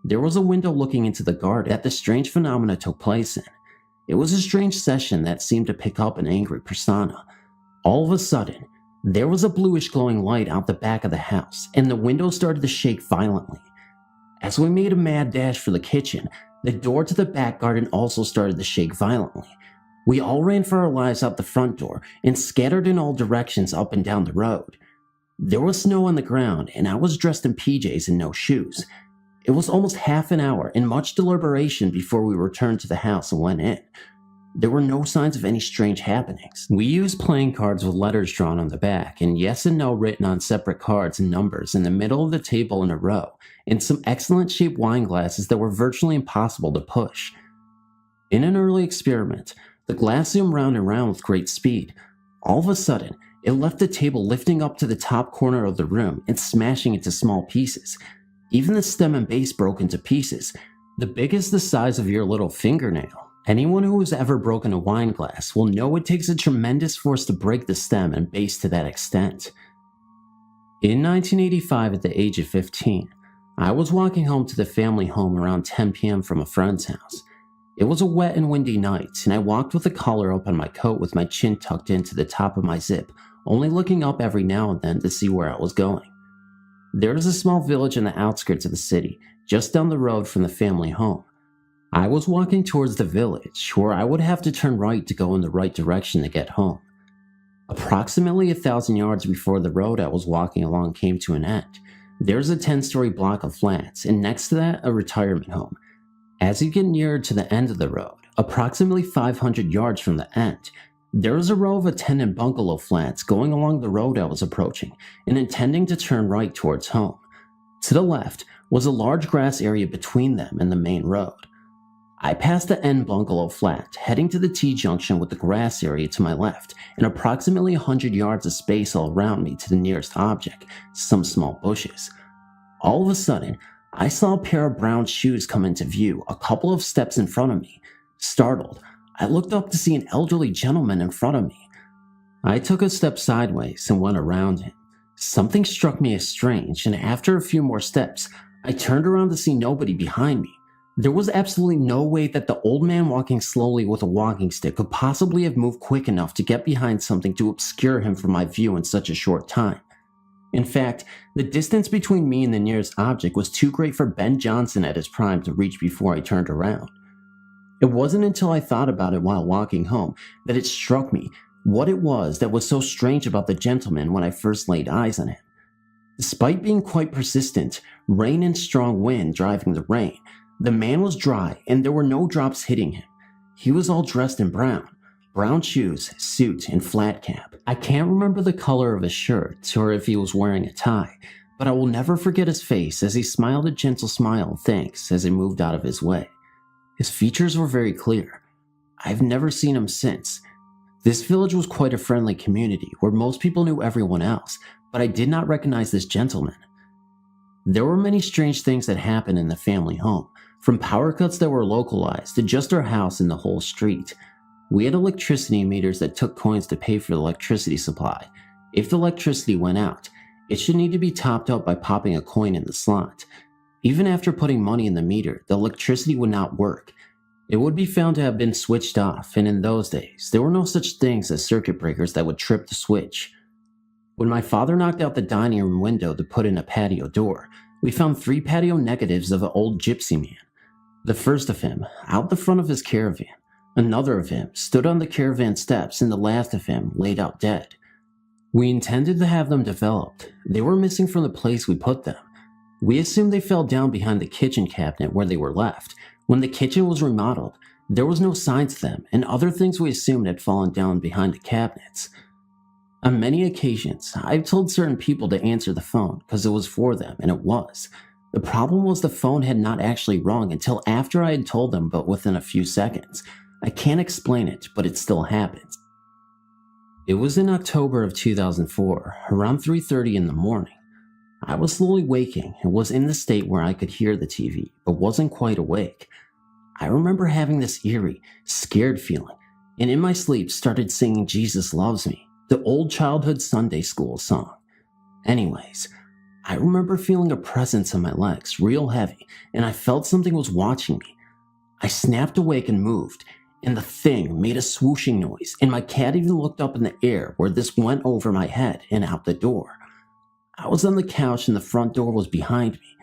[SPEAKER 4] There was a window looking into the garden that the strange phenomena took place in. It was a strange session that seemed to pick up an angry persona. All of a sudden, there was a bluish glowing light out the back of the house, and the window started to shake violently. As we made a mad dash for the kitchen, the door to the back garden also started to shake violently. We all ran for our lives out the front door and scattered in all directions up and down the road. There was snow on the ground, and I was dressed in PJs and no shoes. It was almost half an hour and much deliberation before we returned to the house and went in. There were no signs of any strange happenings. We used playing cards with letters drawn on the back, and yes and no written on separate cards and numbers in the middle of the table in a row, and some excellent shaped wine glasses that were virtually impossible to push. In an early experiment, the glass zoomed round and round with great speed. All of a sudden, it left the table lifting up to the top corner of the room and smashing into small pieces. Even the stem and base broke into pieces, the biggest the size of your little fingernail. Anyone who has ever broken a wine glass will know it takes a tremendous force to break the stem and base to that extent. In 1985, at the age of 15, I was walking home to the family home around 10 p.m. from a friend's house. It was a wet and windy night, and I walked with the collar up on my coat with my chin tucked into the top of my zip, only looking up every now and then to see where I was going. There is a small village in the outskirts of the city, just down the road from the family home. I was walking towards the village, where I would have to turn right to go in the right direction to get home. Approximately 1,000 yards before the road I was walking along came to an end, there's a 10-story block of flats, and next to that, a retirement home. As you get nearer to the end of the road, approximately 500 yards from the end, there was a row of tenant bungalow flats going along the road I was approaching and intending to turn right towards home. To the left was a large grass area between them and the main road. I passed the end bungalow flat, heading to the T-junction with the grass area to my left and approximately 100 yards of space all around me to the nearest object, some small bushes. All of a sudden, I saw a pair of brown shoes come into view a couple of steps in front of me. Startled, I looked up to see an elderly gentleman in front of me. I took a step sideways and went around him. Something struck me as strange, and after a few more steps, I turned around to see nobody behind me. There was absolutely no way that the old man walking slowly with a walking stick could possibly have moved quick enough to get behind something to obscure him from my view in such a short time. In fact, the distance between me and the nearest object was too great for Ben Johnson at his prime to reach before I turned around. It wasn't until I thought about it while walking home that it struck me what it was that was so strange about the gentleman when I first laid eyes on him. Despite being quite persistent, rain and strong wind driving the rain, the man was dry and there were no drops hitting him. He was all dressed in brown shoes, suit, and flat cap. I can't remember the color of his shirt or if he was wearing a tie, but I will never forget his face as he smiled a gentle smile of thanks as he moved out of his way. His features were very clear. I've never seen him since. This village was quite a friendly community where most people knew everyone else, but I did not recognize this gentleman. There were many strange things that happened in the family home, from power cuts that were localized to just our house and the whole street. We had electricity meters that took coins to pay for the electricity supply. If the electricity went out, it should need to be topped up by popping a coin in the slot. Even after putting money in the meter, the electricity would not work. It would be found to have been switched off, and in those days, there were no such things as circuit breakers that would trip the switch. When my father knocked out the dining room window to put in a patio door, we found 3 patio negatives of an old gypsy man. The first of him, out the front of his caravan. Another of him stood on the caravan steps, and the last of him laid out dead. We intended to have them developed. They were missing from the place we put them. We assumed they fell down behind the kitchen cabinet where they were left. When the kitchen was remodeled, there was no signs of them, and other things we assumed had fallen down behind the cabinets. On many occasions, I've told certain people to answer the phone because it was for them, and it was. The problem was the phone had not actually rung until after I had told them, but within a few seconds. I can't explain it, but it still happens. It was in October of 2004, around 3:30 in the morning. I was slowly waking and was in the state where I could hear the TV, but wasn't quite awake. I remember having this eerie, scared feeling, and in my sleep started singing Jesus Loves Me, the old childhood Sunday school song. Anyways, I remember feeling a presence on my legs, real heavy, and I felt something was watching me. I snapped awake and moved, and the thing made a swooshing noise, and my cat even looked up in the air where this went over my head and out the door. I was on the couch and the front door was behind me.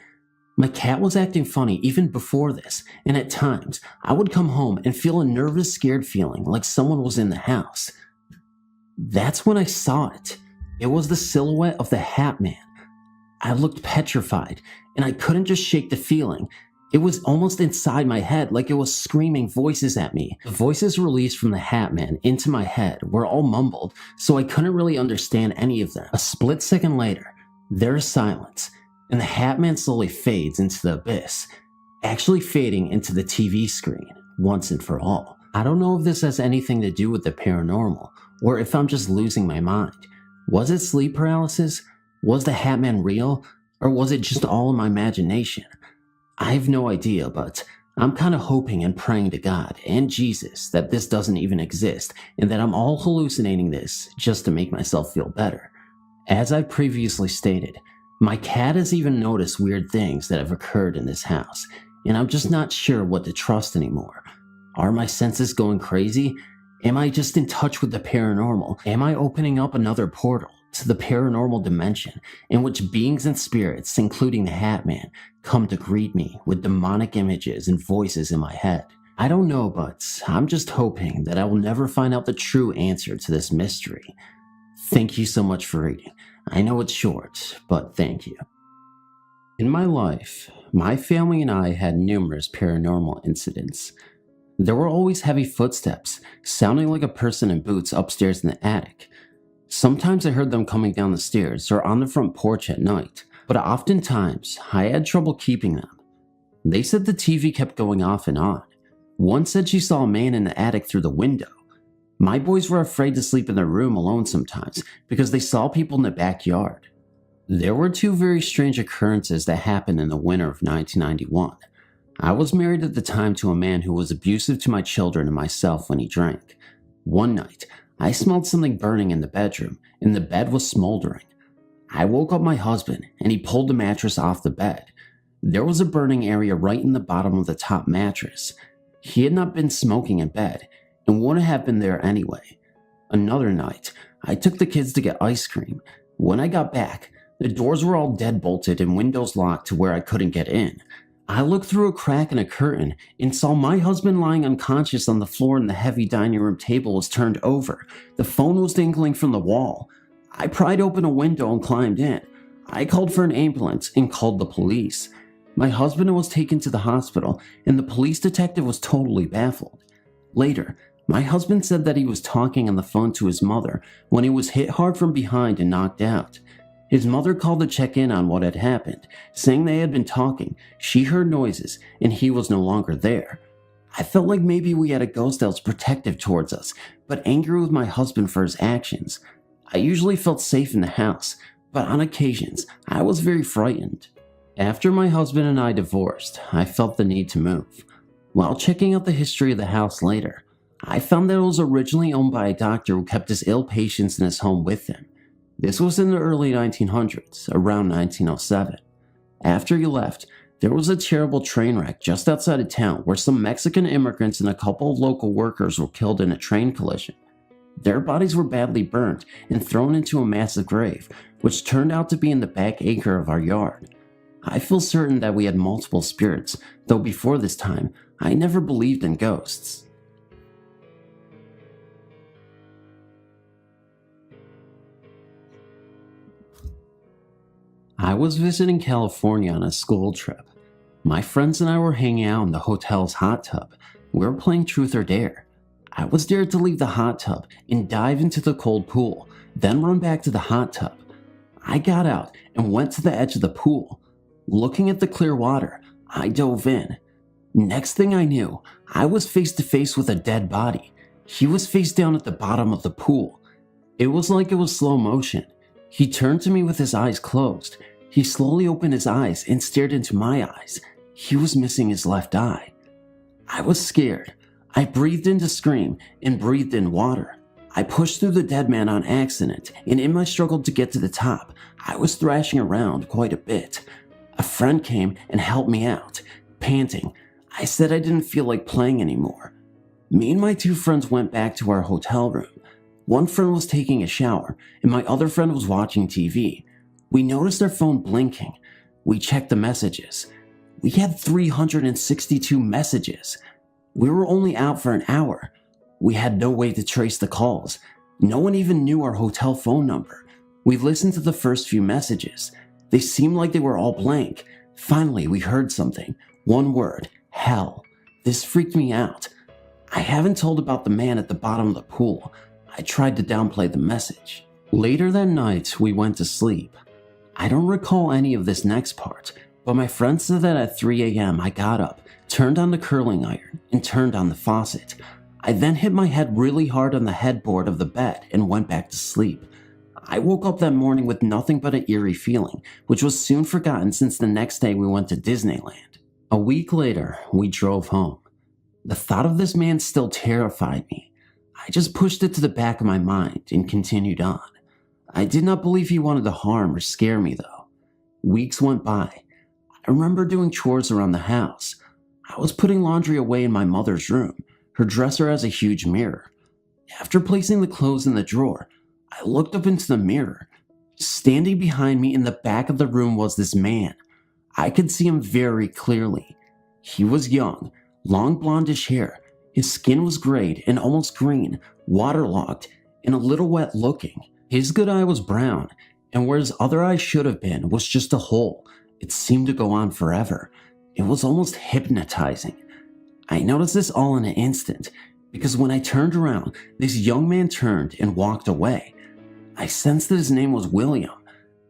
[SPEAKER 4] My cat was acting funny even before this, and at times, I would come home and feel a nervous, scared feeling like someone was in the house. That's when I saw it. It was the silhouette of the Hat Man. I looked petrified, and I couldn't just shake the feeling. It was almost inside my head, like it was screaming voices at me. The voices released from the Hat Man into my head were all mumbled, so I couldn't really understand any of them. A split second later, there is silence, and the Hat Man slowly fades into the abyss, actually fading into the TV screen, once and for all. I don't know if this has anything to do with the paranormal, or if I'm just losing my mind. Was it sleep paralysis? Was the Hat Man real? Or was it just all in my imagination? I have no idea, but I'm kind of hoping and praying to God and Jesus that this doesn't even exist, and that I'm all hallucinating this just to make myself feel better. As I previously stated, my cat has even noticed weird things that have occurred in this house, and I'm just not sure what to trust anymore. Are my senses going crazy? Am I just in touch with the paranormal? Am I opening up another portal to the paranormal dimension in which beings and spirits, including the Hat Man, come to greet me with demonic images and voices in my head. I don't know, but I'm just hoping that I will never find out the true answer to this mystery. Thank you so much for reading. I know it's short, but thank you. In my life, my family and I had numerous paranormal incidents. There were always heavy footsteps, sounding like a person in boots upstairs in the attic. Sometimes I heard them coming down the stairs or on the front porch at night, but oftentimes I had trouble keeping them. They said the TV kept going off and on. One said she saw a man in the attic through the window. My boys were afraid to sleep in their room alone sometimes because they saw people in the backyard. There were two very strange occurrences that happened in the winter of 1991. I was married at the time to a man who was abusive to my children and myself when he drank. One night, I smelled something burning in the bedroom, and the bed was smoldering. I woke up my husband, and he pulled the mattress off the bed. There was a burning area right in the bottom of the top mattress. He had not been smoking in bed, and wouldn't have been there anyway. Another night, I took the kids to get ice cream. When I got back, the doors were all deadbolted and windows locked to where I couldn't get in. I looked through a crack in a curtain and saw my husband lying unconscious on the floor and the heavy dining room table was turned over. The phone was dangling from the wall. I pried open a window and climbed in. I called for an ambulance and called the police. My husband was taken to the hospital and the police detective was totally baffled. Later, my husband said that he was talking on the phone to his mother when he was hit hard from behind and knocked out. His mother called to check in on what had happened, saying they had been talking, she heard noises, and he was no longer there. I felt like maybe we had a ghost that was protective towards us, but angry with my husband for his actions. I usually felt safe in the house, but on occasions, I was very frightened. After my husband and I divorced, I felt the need to move. While checking out the history of the house later, I found that it was originally owned by a doctor who kept his ill patients in his home with him. This was in the early 1900s, around 1907. After he left, there was a terrible train wreck just outside of town where some Mexican immigrants and a couple of local workers were killed in a train collision. Their bodies were badly burned and thrown into a massive grave, which turned out to be in the back acre of our yard. I feel certain that we had multiple spirits, though before this time, I never believed in ghosts. I was visiting California on a school trip. My friends and I were hanging out in the hotel's hot tub. We were playing Truth or Dare. I was dared to leave the hot tub and dive into the cold pool, then run back to the hot tub. I got out and went to the edge of the pool. Looking at the clear water, I dove in. Next thing I knew, I was face to face with a dead body. He was face down at the bottom of the pool. It was like it was slow motion. He turned to me with his eyes closed. He slowly opened his eyes and stared into my eyes. He was missing his left eye. I was scared. I breathed in to scream and breathed in water. I pushed through the dead man on accident, and in my struggle to get to the top, I was thrashing around quite a bit. A friend came and helped me out. Panting, I said I didn't feel like playing anymore. Me and my two friends went back to our hotel room. One friend was taking a shower, and my other friend was watching TV. We noticed our phone blinking. We checked the messages. We had 362 messages. We were only out for an hour. We had no way to trace the calls. No one even knew our hotel phone number. We listened to the first few messages. They seemed like they were all blank. Finally, we heard something. One word, hell. This freaked me out. I haven't told about the man at the bottom of the pool. I tried to downplay the message. Later that night, we went to sleep. I don't recall any of this next part, but my friend said that at 3 a.m. I got up, turned on the curling iron, and turned on the faucet. I then hit my head really hard on the headboard of the bed and went back to sleep. I woke up that morning with nothing but an eerie feeling, which was soon forgotten since the next day we went to Disneyland. A week later, we drove home. The thought of this man still terrified me. I just pushed it to the back of my mind and continued on. I did not believe he wanted to harm or scare me, though. Weeks went by. I remember doing chores around the house. I was putting laundry away in my mother's room. Her dresser has a huge mirror. After placing the clothes in the drawer, I looked up into the mirror.
[SPEAKER 1] Standing behind me in the back of the room was this man. I could see him very clearly. He was young, long blondish hair. His skin was grayed and almost green, waterlogged, and a little wet looking. His good eye was brown, and where his other eye should have been was just a hole. It seemed to go on forever. It was almost hypnotizing. I noticed this all in an instant, because when I turned around, this young man turned and walked away. I sensed that his name was William.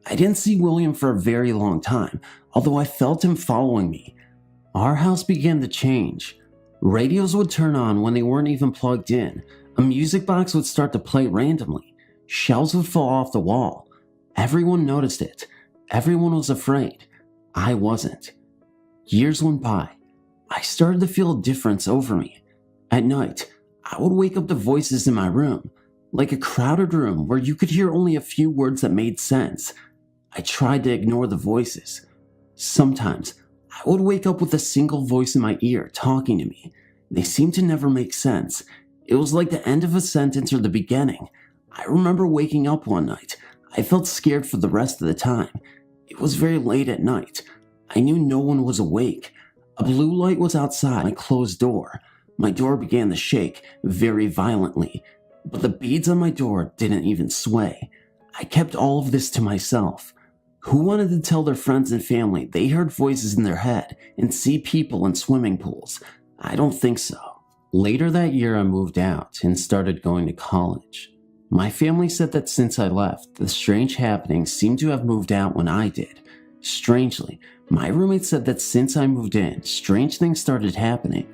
[SPEAKER 1] I didn't see William for a very long time, although I felt him following me. Our house began to change. Radios would turn on when they weren't even plugged in. A music box would start to play randomly. Shelves would fall off the wall. Everyone noticed it. Everyone was afraid. I wasn't. Years went by. I started to feel a difference over me. At night, I would wake up to voices in my room, like a crowded room where you could hear only a few words that made sense. I tried to ignore the voices. Sometimes, I would wake up with a single voice in my ear talking to me. They seemed to never make sense. It was like the end of a sentence or the beginning. I remember waking up one night. I felt scared for the rest of the time. It was very late at night. I knew no one was awake. A blue light was outside my closed door. My door began to shake very violently, but the beads on my door didn't even sway. I kept all of this to myself. Who wanted to tell their friends and family they heard voices in their head and see people in swimming pools? I don't think so. Later that year, I moved out and started going to college. My family said that since I left, the strange happenings seemed to have moved out when I did. Strangely, my roommate said that since I moved in, strange things started happening.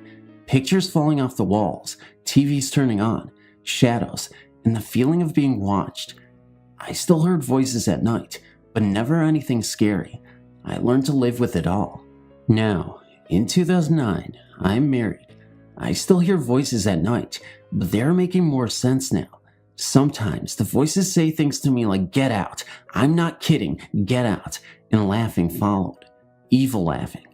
[SPEAKER 1] Pictures falling off the walls, TVs turning on, shadows, and the feeling of being watched. I still heard voices at night, but never anything scary. I learned to live with it all. Now, in 2009, I'm married. I still hear voices at night, but they're making more sense now. Sometimes the voices say things to me like, "Get out, I'm not kidding, get out," and laughing followed. Evil laughing.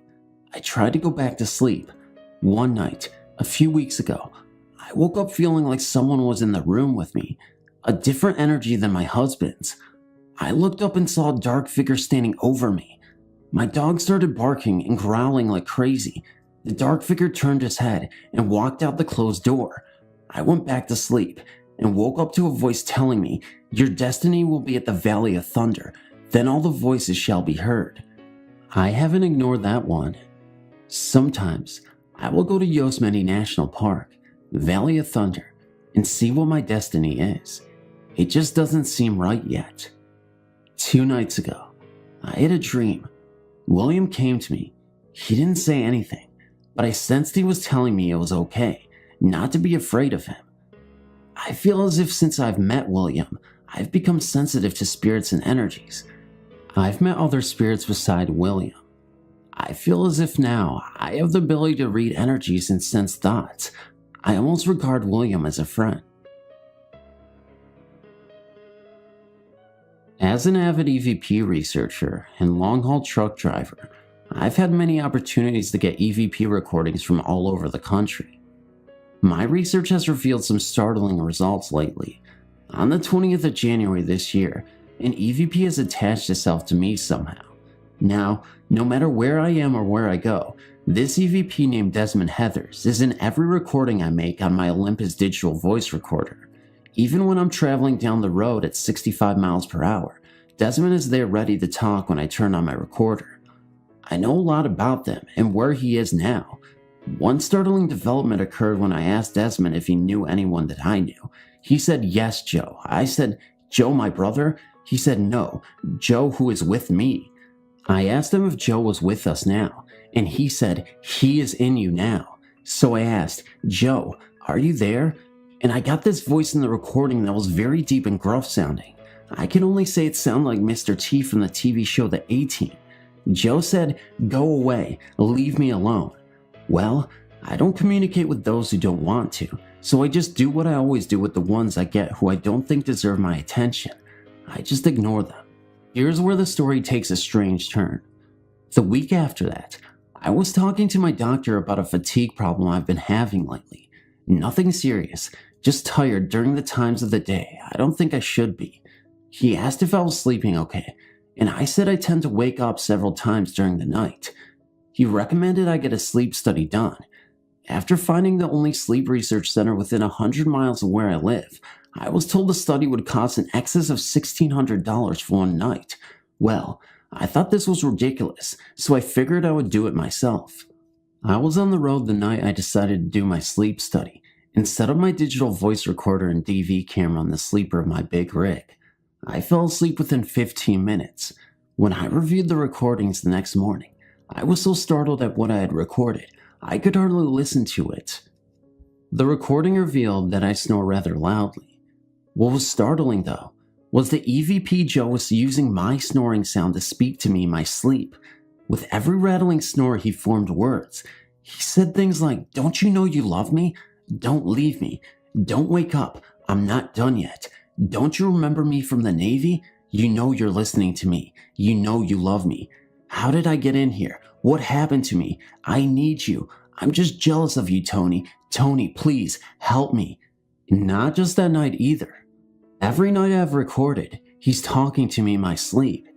[SPEAKER 1] I tried to go back to sleep. One night, a few weeks ago, I woke up feeling like someone was in the room with me, a different energy than my husband's. I looked up and saw a dark figure standing over me. My dog started barking and growling like crazy. The dark figure turned his head and walked out the closed door. I went back to sleep and woke up to a voice telling me, "Your destiny will be at the Valley of Thunder, then all the voices shall be heard." I haven't ignored that one. Sometimes, I will go to Yosemite National Park, Valley of Thunder, and see what my destiny is. It just doesn't seem right yet. 2 nights ago, I had a dream. William came to me. He didn't say anything, but I sensed he was telling me it was okay, not to be afraid of him. I feel as if since I've met William, I've become sensitive to spirits and energies. I've met other spirits beside William. I feel as if now I have the ability to read energies and sense thoughts. I almost regard William as a friend. As an avid EVP researcher and long-haul truck driver, I've had many opportunities to get EVP recordings from all over the country. My research has revealed some startling results lately. On the 20th of January this year, an EVP has attached itself to me somehow. Now, no matter where I am or where I go, this EVP named Desmond Heathers is in every recording I make on my Olympus digital voice recorder. Even when I'm traveling down the road at 65 miles per hour, Desmond is there ready to talk when I turn on my recorder. I know a lot about them and where he is now. One startling development occurred when I asked Desmond if he knew anyone that I knew. He said, "Yes, Joe." I said, "Joe, my brother?" He said, "No, Joe who is with me." I asked him if Joe was with us now, and he said, "He is in you now." So I asked, "Joe, are you there?" And I got this voice in the recording that was very deep and gruff sounding. I can only say it sounded like Mr. T from the TV show The A-Team. Joe said, "Go away, leave me alone." Well, I don't communicate with those who don't want to, so I just do what I always do with the ones I get who I don't think deserve my attention. I just ignore them. Here's where the story takes a strange turn. The week after that, I was talking to my doctor about a fatigue problem I've been having lately. Nothing serious, just tired during the times of the day I don't think I should be.
[SPEAKER 4] He asked if I was sleeping okay, and I said I tend to wake up several times during the night. He recommended I get a sleep study done. After finding the only sleep research center within 100 miles of where I live, I was told the study would cost in excess of $1,600 for one night. Well, I thought this was ridiculous, so I figured I would do it myself. I was on the road the night I decided to do my sleep study, and set up my digital voice recorder and DV camera on the sleeper of my big rig. I fell asleep within 15 minutes. When I reviewed the recordings the next morning, I was so startled at what I had recorded, I could hardly listen to it. The recording revealed that I snore rather loudly. What was startling, though, was that EVP Joe was using my snoring sound to speak to me in my sleep. With every rattling snore, he formed words. He said things like, "Don't you know you love me? Don't leave me. Don't wake up. I'm not done yet. Don't you remember me from the Navy? You know you're listening to me. You know you love me. How did I get in here? What happened to me? I need you. I'm just jealous of you, Tony. Tony, please, help me." Not just that night either. Every night I've recorded, he's talking to me in my sleep.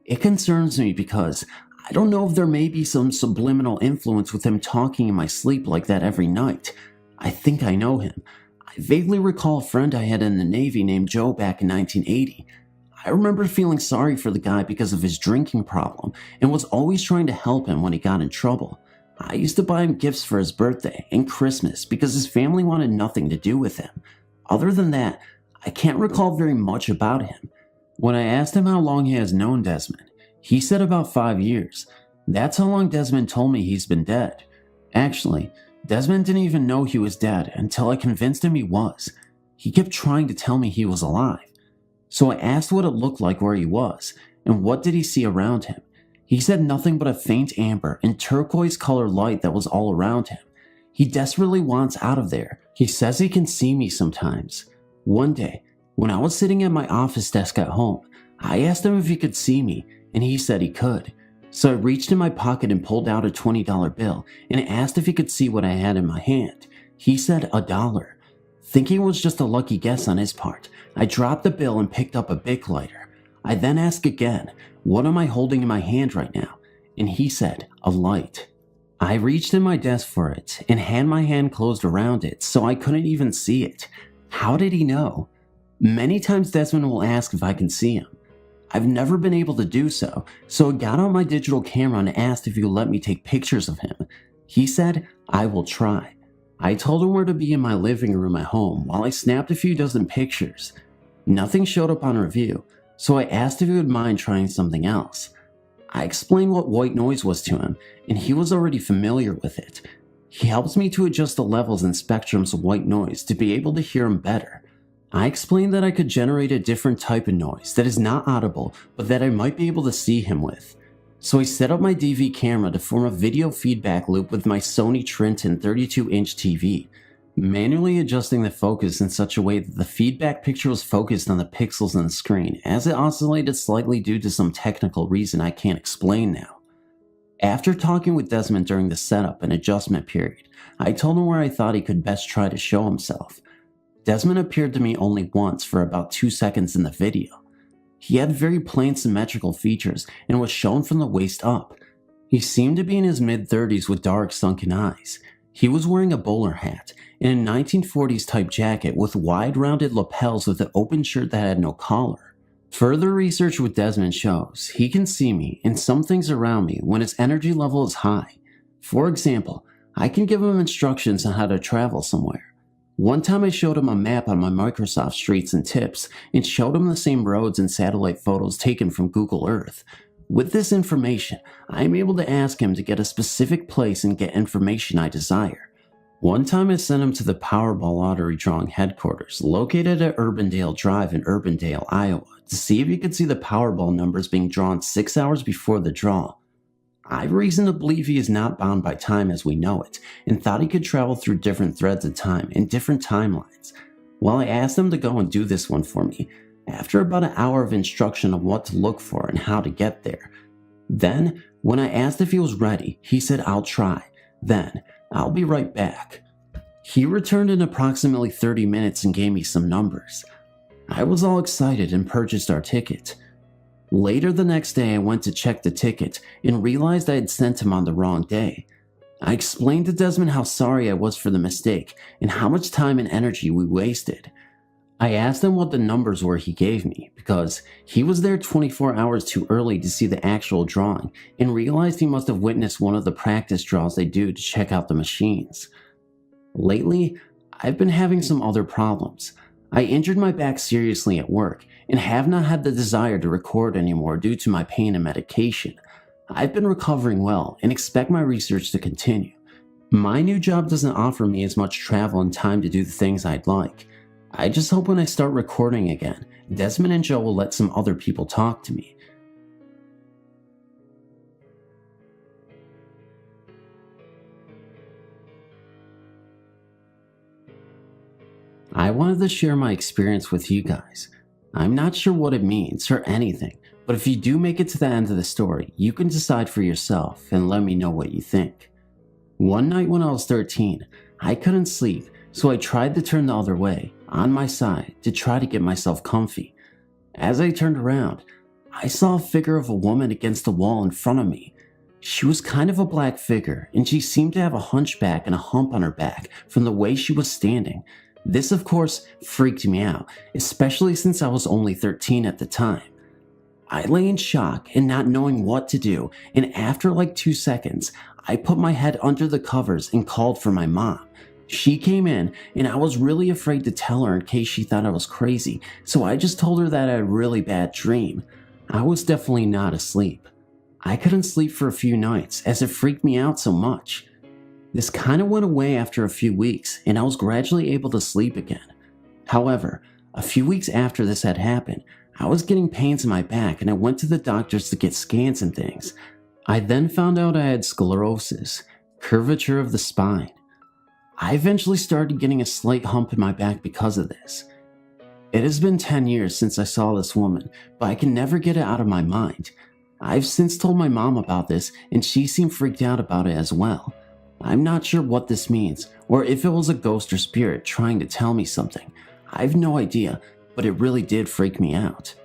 [SPEAKER 4] It concerns me because I don't know if there may be some subliminal influence with him talking in my sleep like that every night. I think I know him. I vaguely recall a friend I had in the Navy named Joe back in 1980. I remember feeling sorry for the guy because of his drinking problem and was always trying to help him when he got in trouble. I used to buy him gifts for his birthday and Christmas because his family wanted nothing to do with him. Other than that, I can't recall very much about him. When I asked him how long he has known Desmond, he said about 5 years. That's how long Desmond told me he's been dead. Actually, Desmond didn't even know he was dead until I convinced him he was. He kept trying to tell me he was alive. So I asked what it looked like where he was, and what did he see around him. He said nothing but a faint amber and turquoise colored light that was all around him. He desperately wants out of there. He says he can see me sometimes. One day, when I was sitting at my office desk at home, I asked him if he could see me, and he said he could. So I reached in my pocket and pulled out a $20 bill and asked if he could see what I had in my hand. He said $1. Thinking it was just a lucky guess on his part, I dropped the bill and picked up a Bic lighter. I then asked again, "What am I holding in my hand right now?" And he said, "A light." I reached in my desk for it and had my hand closed around it so I couldn't even see it. How did he know? Many times Desmond will ask if I can see him. I've never been able to do so I got out my digital camera and asked if he would let me take pictures of him. He said, "I will try." I told him where to be in my living room at home while I snapped a few dozen pictures. Nothing showed up on review, so I asked if he would mind trying something else. I explained what white noise was to him, and he was already familiar with it. He helps me to adjust the levels and spectrums of white noise to be able to hear him better. I explained that I could generate a different type of noise that is not audible, but that I might be able to see him with. So I set up my DV camera to form a video feedback loop with my Sony Trenton 32-inch TV, manually adjusting the focus in such a way that the feedback picture was focused on the pixels on the screen, as it oscillated slightly due to some technical reason I can't explain now. After talking with Desmond during the setup and adjustment period, I told him where I thought he could best try to show himself. Desmond appeared to me only once for about 2 seconds in the video. He had very plain symmetrical features and was shown from the waist up. He seemed to be in his mid-30s with dark sunken eyes. He was wearing a bowler hat and a 1940s type jacket with wide rounded lapels with an open shirt that had no collar. Further research with Desmond shows he can see me and some things around me when his energy level is high. For example, I can give him instructions on how to travel somewhere. One time I showed him a map on my Microsoft Streets and Tips and showed him the same roads and satellite photos taken from Google Earth. With this information, I am able to ask him to get a specific place and get information I desire. One time I sent him to the Powerball lottery drawing headquarters located at Urbandale Drive in Urbandale, Iowa, to see if he could see the Powerball numbers being drawn 6 hours before the draw. I have reason to believe he is not bound by time as we know it, and thought he could travel through different threads of time and different timelines. Well, I asked him to go and do this one for me, after about an hour of instruction of what to look for and how to get there. Then, when I asked if he was ready, he said, "I'll try. Then, I'll be right back." He returned in approximately 30 minutes and gave me some numbers. I was all excited and purchased our ticket. Later the next day, I went to check the ticket and realized I had sent him on the wrong day. I explained to Desmond how sorry I was for the mistake and how much time and energy we wasted. I asked him what the numbers were he gave me because he was there 24 hours too early to see the actual drawing and realized he must have witnessed one of the practice draws they do to check out the machines. Lately, I've been having some other problems. I injured my back seriously at work and have not had the desire to record anymore due to my pain and medication. I've been recovering well and expect my research to continue. My new job doesn't offer me as much travel and time to do the things I'd like. I just hope when I start recording again, Desmond and Joe will let some other people talk to me. I wanted to share my experience with you guys. I'm not sure what it means or anything, but if you do make it to the end of the story, you can decide for yourself and let me know what you think. One night when I was 13, I couldn't sleep, so I tried to turn the other way, on my side, to try to get myself comfy. As I turned around, I saw a figure of a woman against the wall in front of me. She was kind of a black figure, and she seemed to have a hunchback and a hump on her back from the way she was standing. This, of course, freaked me out, especially since I was only 13 at the time. I lay in shock and not knowing what to do, and after like 2 seconds, I put my head under the covers and called for my mom. She came in, and I was really afraid to tell her in case she thought I was crazy, so I just told her that I had a really bad dream. I was definitely not asleep. I couldn't sleep for a few nights as it freaked me out so much. This kind of went away after a few weeks, and I was gradually able to sleep again. However, a few weeks after this had happened, I was getting pains in my back and I went to the doctors to get scans and things. I then found out I had sclerosis, curvature of the spine. I eventually started getting a slight hump in my back because of this. It has been 10 years since I saw this woman, but I can never get it out of my mind. I've since told my mom about this and she seemed freaked out about it as well. I'm not sure what this means or if it was a ghost or spirit trying to tell me something. I have no idea, but it really did freak me out.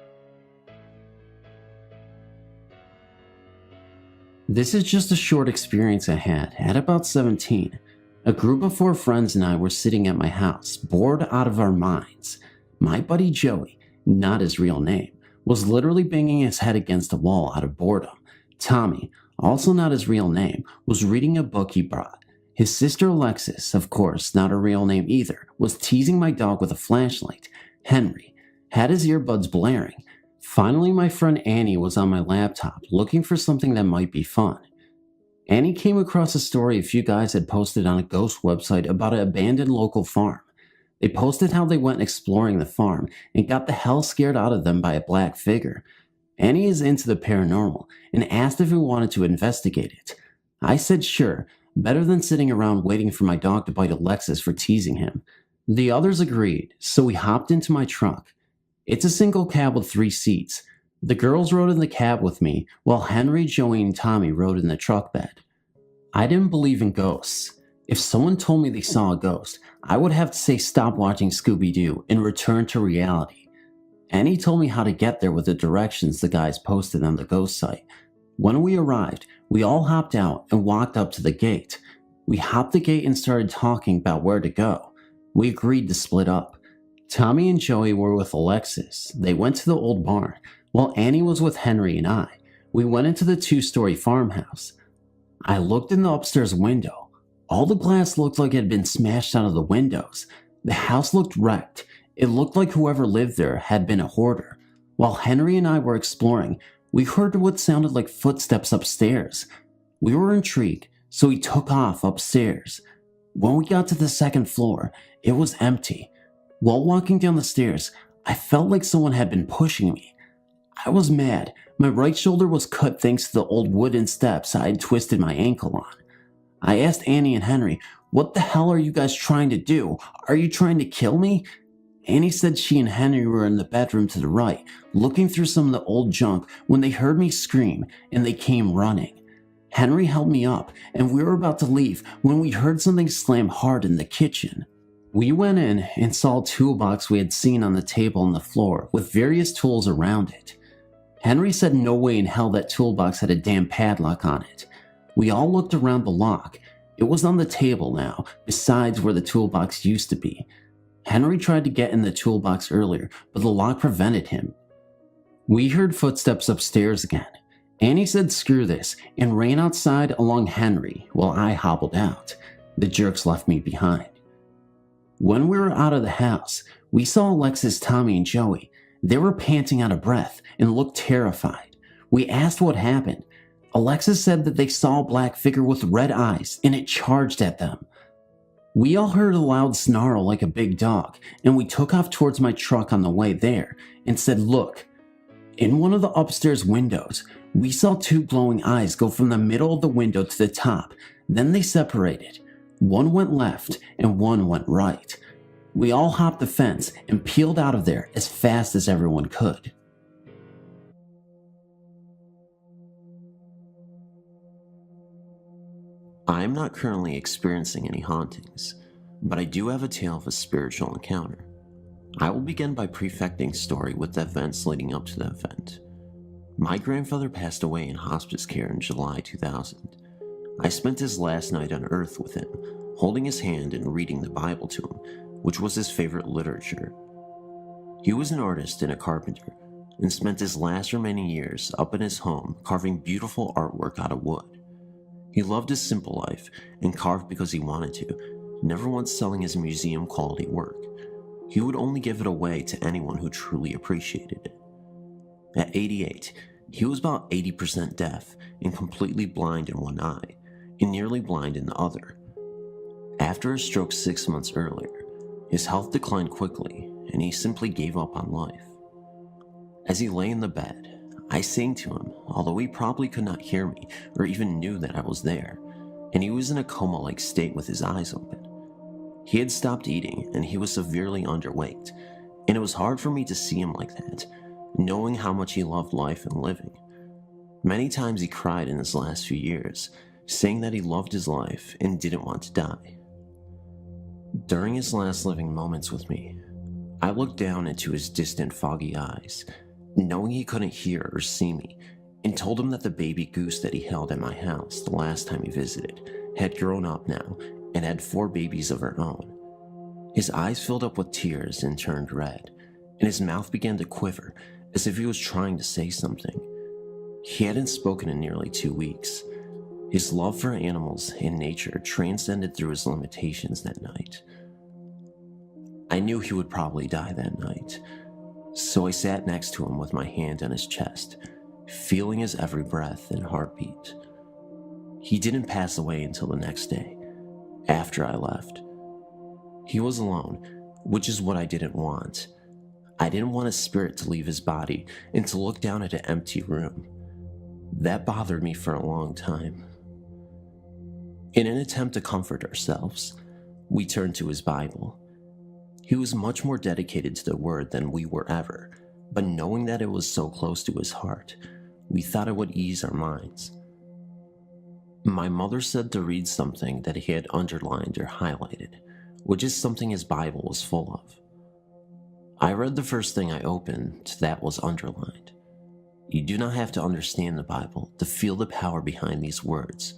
[SPEAKER 4] This is just a short experience I had at about 17. A group of 4 friends and I were sitting at my house, bored out of our minds. My buddy Joey, not his real name, was literally banging his head against the wall out of boredom. Tommy, also not his real name, was reading a book he brought. His sister Alexis, of course not her real name either, was teasing my dog with a flashlight. Henry had his earbuds blaring. Finally, my friend Annie was on my laptop looking for something that might be fun. Annie came across a story a few guys had posted on a ghost website about an abandoned local farm. They posted how they went exploring the farm and got the hell scared out of them by a black figure. Annie is into the paranormal and asked if we wanted to investigate it. I said sure, better than sitting around waiting for my dog to bite Alexis for teasing him. The others agreed, so we hopped into my truck. It's a single cab with 3 seats. The girls rode in the cab with me, while Henry, Joey, and Tommy rode in the truck bed. I didn't believe in ghosts. If someone told me they saw a ghost, I would have to say stop watching Scooby-Doo and return to reality. Annie told me how to get there with the directions the guys posted on the ghost site. When we arrived, we all hopped out and walked up to the gate. We hopped the gate and started talking about where to go. We agreed to split up. Tommy and Joey were with Alexis. They went to the old barn, while Annie was with Henry and I. We went into the 2-story farmhouse. I looked in the upstairs window. All the glass looked like it had been smashed out of the windows. The house looked wrecked. It looked like whoever lived there had been a hoarder. While Henry and I were exploring, we heard what sounded like footsteps upstairs. We were intrigued, so we took off upstairs. When we got to the 2nd floor, it was empty. While walking down the stairs, I felt like someone had been pushing me. I was mad. My right shoulder was cut thanks to the old wooden steps I had twisted my ankle on. I asked Annie and Henry, "What the hell are you guys trying to do? Are you trying to kill me?" Annie said she and Henry were in the bedroom to the right, looking through some of the old junk when they heard me scream, and they came running. Henry held me up, and we were about to leave when we heard something slam hard in the kitchen. We went in and saw a toolbox we had seen on the table on the floor with various tools around it. Henry said no way in hell that toolbox had a damn padlock on it. We all looked around the lock. It was on the table now, besides where the toolbox used to be. Henry tried to get in the toolbox earlier, but the lock prevented him. We heard footsteps upstairs again. Annie said screw this and ran outside along Henry while I hobbled out. The jerks left me behind. When we were out of the house, we saw Alexis, Tommy, and Joey. They were panting out of breath and looked terrified. We asked what happened. Alexis said that they saw a black figure with red eyes and it charged at them. We all heard a loud snarl like a big dog, and we took off towards my truck on the way there and said, look. In one of the upstairs windows, we saw two glowing eyes go from the middle of the window to the top. Then they separated. One went left and one went right. We all hopped the fence and peeled out of there as fast as everyone could.
[SPEAKER 3] I am not currently experiencing any hauntings, but I do have a tale of a spiritual encounter. I will begin by prefecting story with the events leading up to the event. My grandfather passed away in hospice care in July 2000. I spent his last night on earth with him, holding his hand and reading the Bible to him, which was his favorite literature. He was an artist and a carpenter, and spent his last remaining years up in his home carving beautiful artwork out of wood. He loved his simple life and carved because he wanted to, never once selling his museum quality work. He would only give it away to anyone who truly appreciated it. At 88, he was about 80% deaf and completely blind in one eye, and nearly blind in the other. After a stroke 6 months earlier, his health declined quickly, and he simply gave up on life. As he lay in the bed, I sang to him, although he probably could not hear me or even knew that I was there, and he was in a coma-like state with his eyes open. He had stopped eating, and he was severely underweight, and it was hard for me to see him like that, knowing how much he loved life and living. Many times he cried in his last few years, saying that he loved his life and didn't want to die. During his last living moments with me, I looked down into his distant, foggy eyes, knowing he couldn't hear or see me, and told him that the baby goose that he held at my house the last time he visited had grown up now and had 4 babies of her own. His eyes filled up with tears and turned red, and his mouth began to quiver as if he was trying to say something. He hadn't spoken in nearly 2 weeks. His love for animals and nature transcended through his limitations that night. I knew he would probably die that night, so I sat next to him with my hand on his chest, feeling his every breath and heartbeat. He didn't pass away until the next day, after I left. He was alone, which is what I didn't want. I didn't want his spirit to leave his body and to look down at an empty room. That bothered me for a long time. In an attempt to comfort ourselves, we turned to his Bible. He was much more dedicated to the word than we were ever, but knowing that it was so close to his heart, we thought it would ease our minds. My mother said to read something that he had underlined or highlighted, which is something his Bible was full of. I read the first thing I opened that was underlined. You do not have to understand the Bible to feel the power behind these words,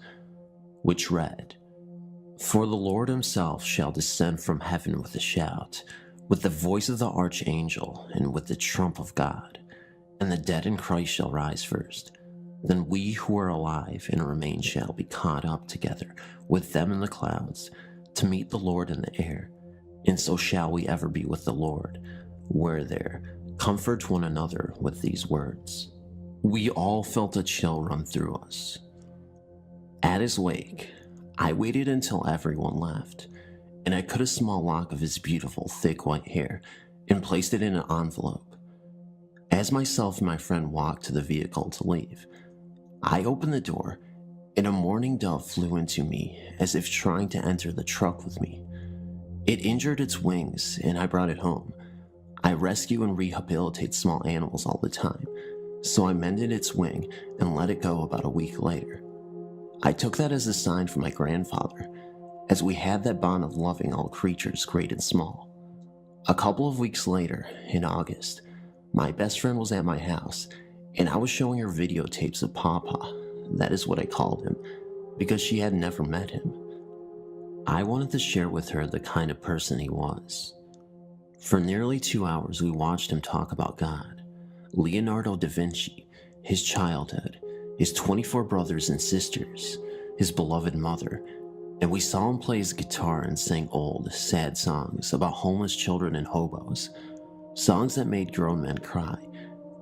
[SPEAKER 3] which read, "For the Lord himself shall descend from heaven with a shout, with the voice of the archangel, and with the trump of God, and the dead in Christ shall rise first. Then we who are alive and remain shall be caught up together with them in the clouds, to meet the Lord in the air, and so shall we ever be with the Lord. Where there, comfort one another with these words." We all felt a chill run through us. At his wake, I waited until everyone left, and I cut a small lock of his beautiful, thick white hair and placed it in an envelope. As myself and my friend walked to the vehicle to leave, I opened the door, and a mourning dove flew into me as if trying to enter the truck with me. It injured its wings, and I brought it home. I rescue and rehabilitate small animals all the time, so I mended its wing and let it go about a week later. I took that as a sign from my grandfather,
[SPEAKER 2] as we had that bond of loving all creatures great and small. A couple of weeks later, in August, my best friend was at my house, and I was showing her videotapes of Papa, that is what I called him, because she had never met him. I wanted to share with her the kind of person he was. For nearly 2 hours, we watched him talk about God, Leonardo da Vinci, his childhood, his 24 brothers and sisters, his beloved mother, and we saw him play his guitar and sing old, sad songs about homeless children and hobos, songs that made grown men cry,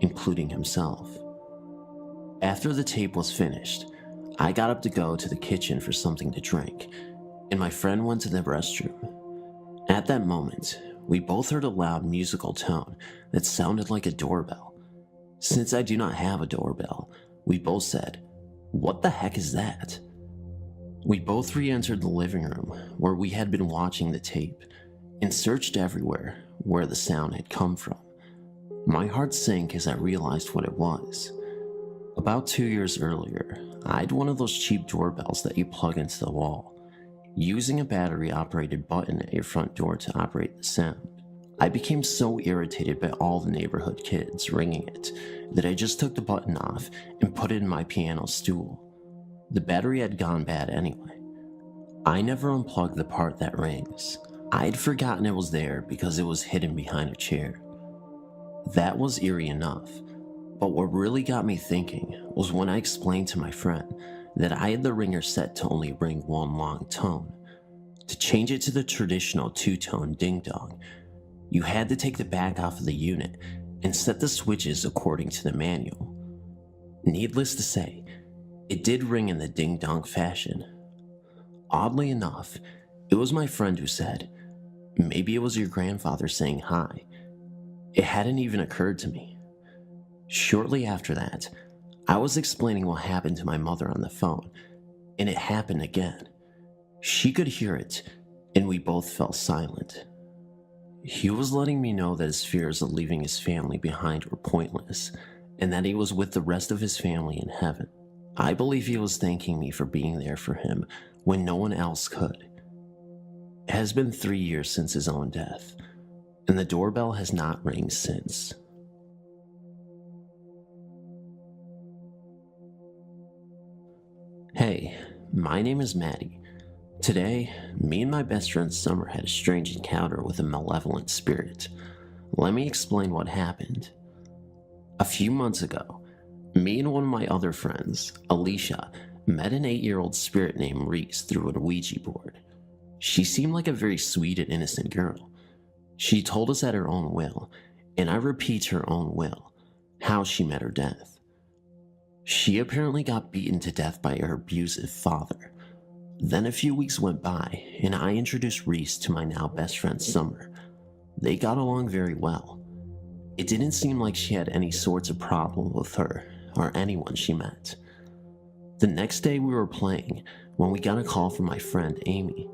[SPEAKER 2] including himself. After the tape was finished, I got up to go to the kitchen for something to drink, and my friend went to the restroom. At that moment, we both heard a loud musical tone that sounded like a doorbell. Since I do not have a doorbell, we both said, "What the heck is that?" We both re-entered the living room where we had been watching the tape and searched everywhere where the sound had come from. My heart sank as I realized what it was. About 2 years earlier, I had one of those cheap doorbells that you plug into the wall, using a battery-operated button at your front door to operate the sound. I became so irritated by all the neighborhood kids ringing it that I just took the button off and put it in my piano stool. The battery had gone bad anyway. I never unplugged the part that rings. I had forgotten it was there because it was hidden behind a chair. That was eerie enough, but what really got me thinking was when I explained to my friend that I had the ringer set to only ring one long tone. To change it to the traditional two-tone ding-dong, you had to take the back off of the unit and set the switches according to the manual. Needless to say, it did ring in the ding-dong fashion. Oddly enough, it was my friend who said, "Maybe it was your grandfather saying hi." It hadn't even occurred to me. Shortly after that, I was explaining what happened to my mother on the phone, and it happened again. She could hear it, and we both fell silent. He was letting me know that his fears of leaving his family behind were pointless, and that he was with the rest of his family in heaven. I believe he was thanking me for being there for him when no one else could. It has been 3 years since his own death, and the doorbell has not rang since. Hey, my name is Maddie. Today, me and my best friend Summer had a strange encounter with a malevolent spirit. Let me explain what happened. A few months ago, me and one of my other friends, Alicia, met an 8-year-old spirit named Reese through a Ouija board. She seemed like a very sweet and innocent girl. She told us at her own will, and I repeat her own will, how she met her death. She apparently got beaten to death by her abusive father. Then a few weeks went by, and I introduced Reese to my now best friend Summer. They got along very well. It didn't seem like she had any sorts of problem with her or anyone she met. The next day we were playing when we got a call from my friend Amy.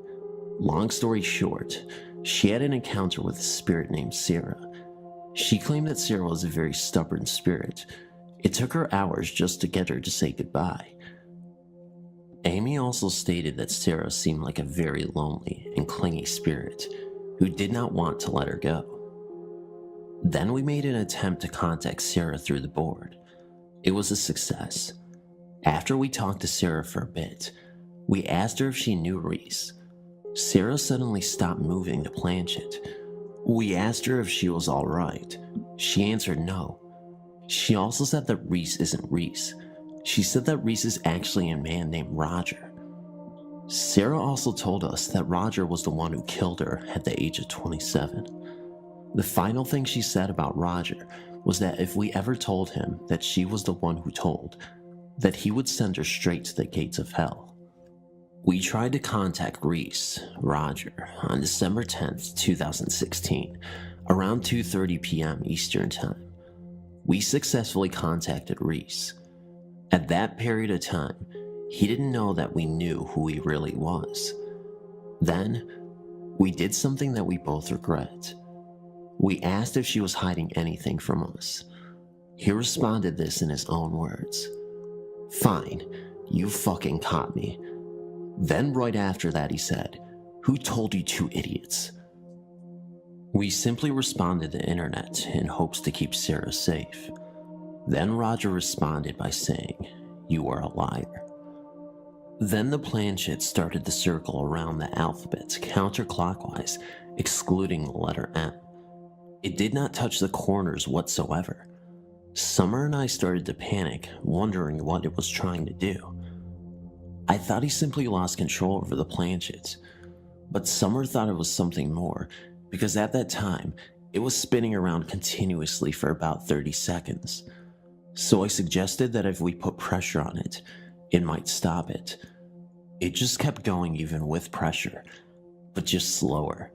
[SPEAKER 2] Long story short, she had an encounter with a spirit named Sarah. She claimed that Sarah was a very stubborn spirit. It took her hours just to get her to say goodbye. Amy also stated that Sarah seemed like a very lonely and clingy spirit who did not want to let her go. Then we made an attempt to contact Sarah through the board. It was a success. After we talked to Sarah for a bit, we asked her if she knew Reese. Sarah suddenly stopped moving the planchette. We asked her if she was alright. She answered no. She also said that Reese isn't Reese. She said that Reese is actually a man named Roger. Sarah also told us that Roger was the one who killed her at the age of 27. The final thing she said about Roger was that if we ever told him that she was the one who told, that he would send her straight to the gates of hell. We tried to contact Reese, Roger, on December 10th, 2016, around 2:30 p.m. Eastern Time. We successfully contacted Reese. At that period of time, he didn't know that we knew who he really was. Then, we did something that we both regret. We asked if she was hiding anything from us. He responded this in his own words. "Fine, you fucking caught me.
[SPEAKER 3] Then right after that he said, "Who told you two idiots?" We simply responded the internet in hopes to keep Sarah safe. Then Roger responded by saying, "You are a liar." Then the planchette started to circle around the alphabet counterclockwise, excluding the letter M. It did not touch the corners whatsoever. Summer and I started to panic, wondering what it was trying to do. I thought he simply lost control over the planchette, but Summer thought it was something more, because at that time, it was spinning around continuously for about 30 seconds. So I suggested that if we put pressure on it, it might stop it. It just kept going even with pressure, but just slower.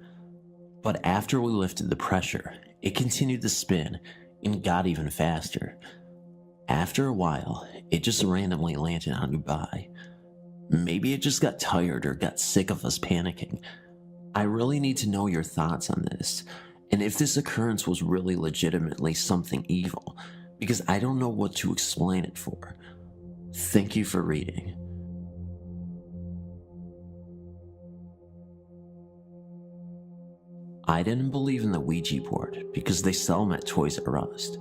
[SPEAKER 3] But after we lifted the pressure, it continued to spin and got even faster. After a while, it just randomly landed on Dubai. Maybe it just got tired or got sick of us panicking. I really need to know your thoughts on this, and if this occurrence was really legitimately something evil, because I don't know what to explain it for. Thank you for reading. I didn't believe in the Ouija board because they sell them at Toys R Us,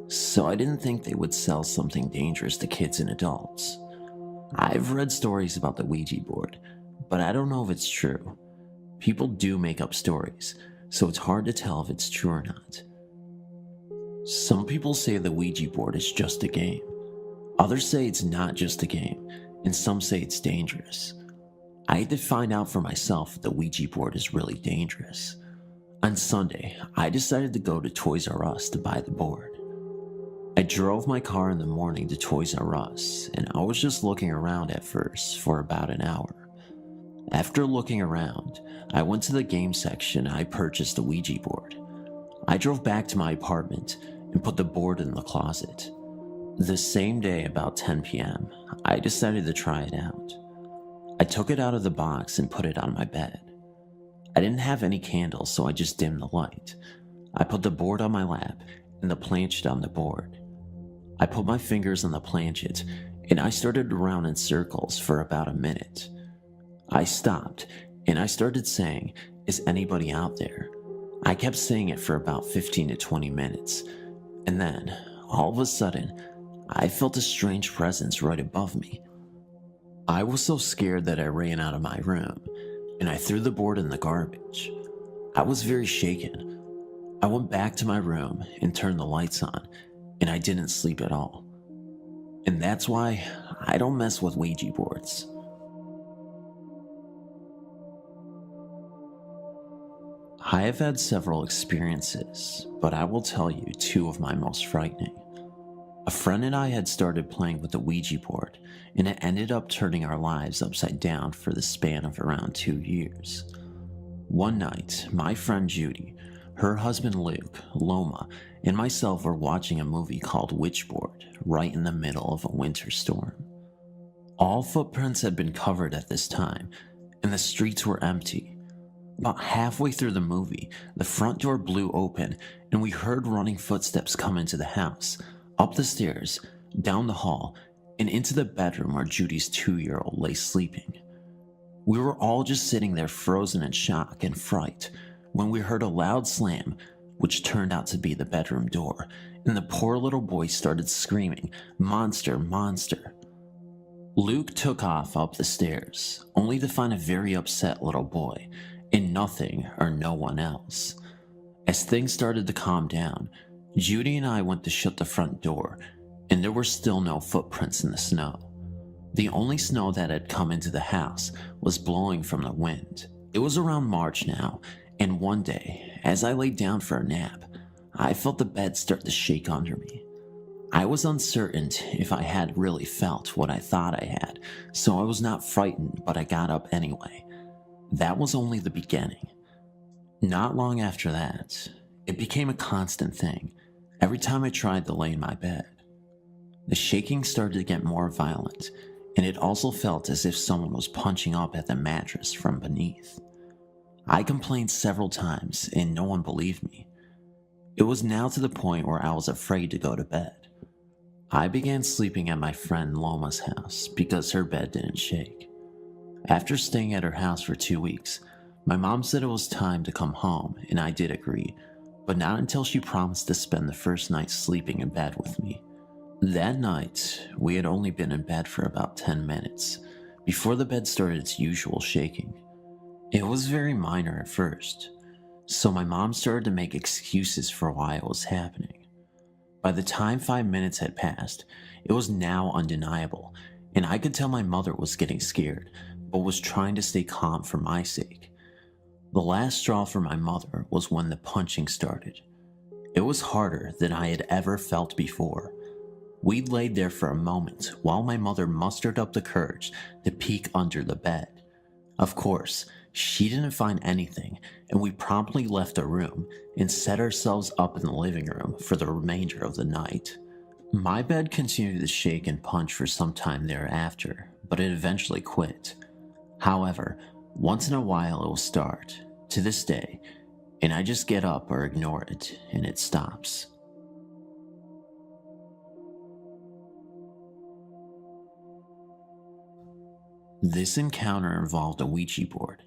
[SPEAKER 3] so I didn't think they would sell something dangerous to kids and adults. I've read stories about the Ouija board, but I don't know if it's true. People do make up stories, so it's hard to tell if it's true or not. Some people say the Ouija board is just a game. Others say it's not just a game, and some say it's dangerous. I had to find out for myself if the Ouija board is really dangerous. On Sunday, I decided to go to Toys R Us to buy the board. I drove my car in the morning to Toys R Us, and I was just looking around at first for about an hour. After looking around, I went to the game section and I purchased a Ouija board. I drove back to my apartment and put the board in the closet. The same day, about 10 p.m., I decided to try it out. I took it out of the box and put it on my bed. I didn't have any candles, so I just dimmed the light. I put the board on my lap and the planchette on the board. I put my fingers on the planchette and I started to round in circles for about a minute. I stopped and I started saying, "Is anybody out there?" I kept saying it for about 15 to 20 minutes, and then, all of a sudden, I felt a strange presence right above me. I was so scared that I ran out of my room, and I threw the board in the garbage. I was very shaken. I went back to my room and turned the lights on, and I didn't sleep at all. And that's why I don't mess with Ouija boards. I have had several experiences, but I will tell you two of my most frightening. A friend and I had started playing with the Ouija board, and it ended up turning our lives upside down for the span of around 2 years. One night, my friend Judy, her husband Luke, Loma, and myself were watching a movie called Witchboard right in the middle of a winter storm. All footprints had been covered at this time, and the streets were empty. About halfway through the movie, the front door blew open, and we heard running footsteps come into the house, up the stairs, down the hall, and into the bedroom where Judy's 2-year-old lay sleeping. We were all just sitting there frozen in shock and fright when we heard a loud slam, which turned out to be the bedroom door, and the poor little boy started screaming, "Monster, monster." Luke took off up the stairs, only to find a very upset little boy, and nothing or no one else. As things started to calm down, Judy and I went to shut the front door, and there were still no footprints in the snow. The only snow that had come into the house was blowing from the wind. It was around March now, and one day, as I laid down for a nap, I felt the bed start to shake under me. I was uncertain if I had really felt what I thought I had, so I was not frightened, but I got up anyway. That was only the beginning. Not long after that, it became a constant thing every time I tried to lay in my bed. The shaking started to get more violent, and it also felt as if someone was punching up at the mattress from beneath. I complained several times, and no one believed me. It was now to the point where I was afraid to go to bed. I began sleeping at my friend Loma's house because her bed didn't shake. After staying at her house for 2 weeks, my mom said it was time to come home, and I did agree, but not until she promised to spend the first night sleeping in bed with me. That night, we had only been in bed for about 10 minutes before the bed started its usual shaking. It was very minor at first, so my mom started to make excuses for why it was happening. By the time 5 minutes had passed, it was now undeniable, and I could tell my mother was getting scared, but was trying to stay calm for my sake. The last straw for my mother was when the punching started. It was harder than I had ever felt before. We laid there for a moment while my mother mustered up the courage to peek under the bed. Of course, she didn't find anything, and we promptly left the room and set ourselves up in the living room for the remainder of the night. My bed continued to shake and punch for some time thereafter, but it eventually quit. However, once in a while it will start, to this day, and I just get up or ignore it, and it stops. This encounter involved a Ouija board,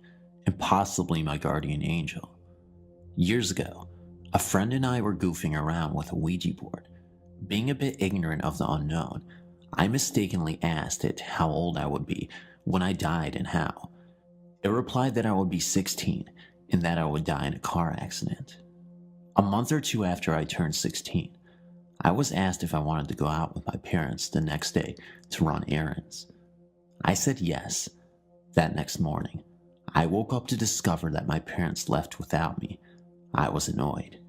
[SPEAKER 3] and possibly my guardian angel. Years ago, a friend and I were goofing around with a Ouija board. Being a bit ignorant of the unknown, I mistakenly asked it how old I would be when I died and how. It replied that I would be 16 and that I would die in a car accident. A month or two after I turned 16, I was asked if I wanted to go out with my parents the next day to run errands. I said yes. That next morning, I woke up to discover that my parents left without me. I was annoyed.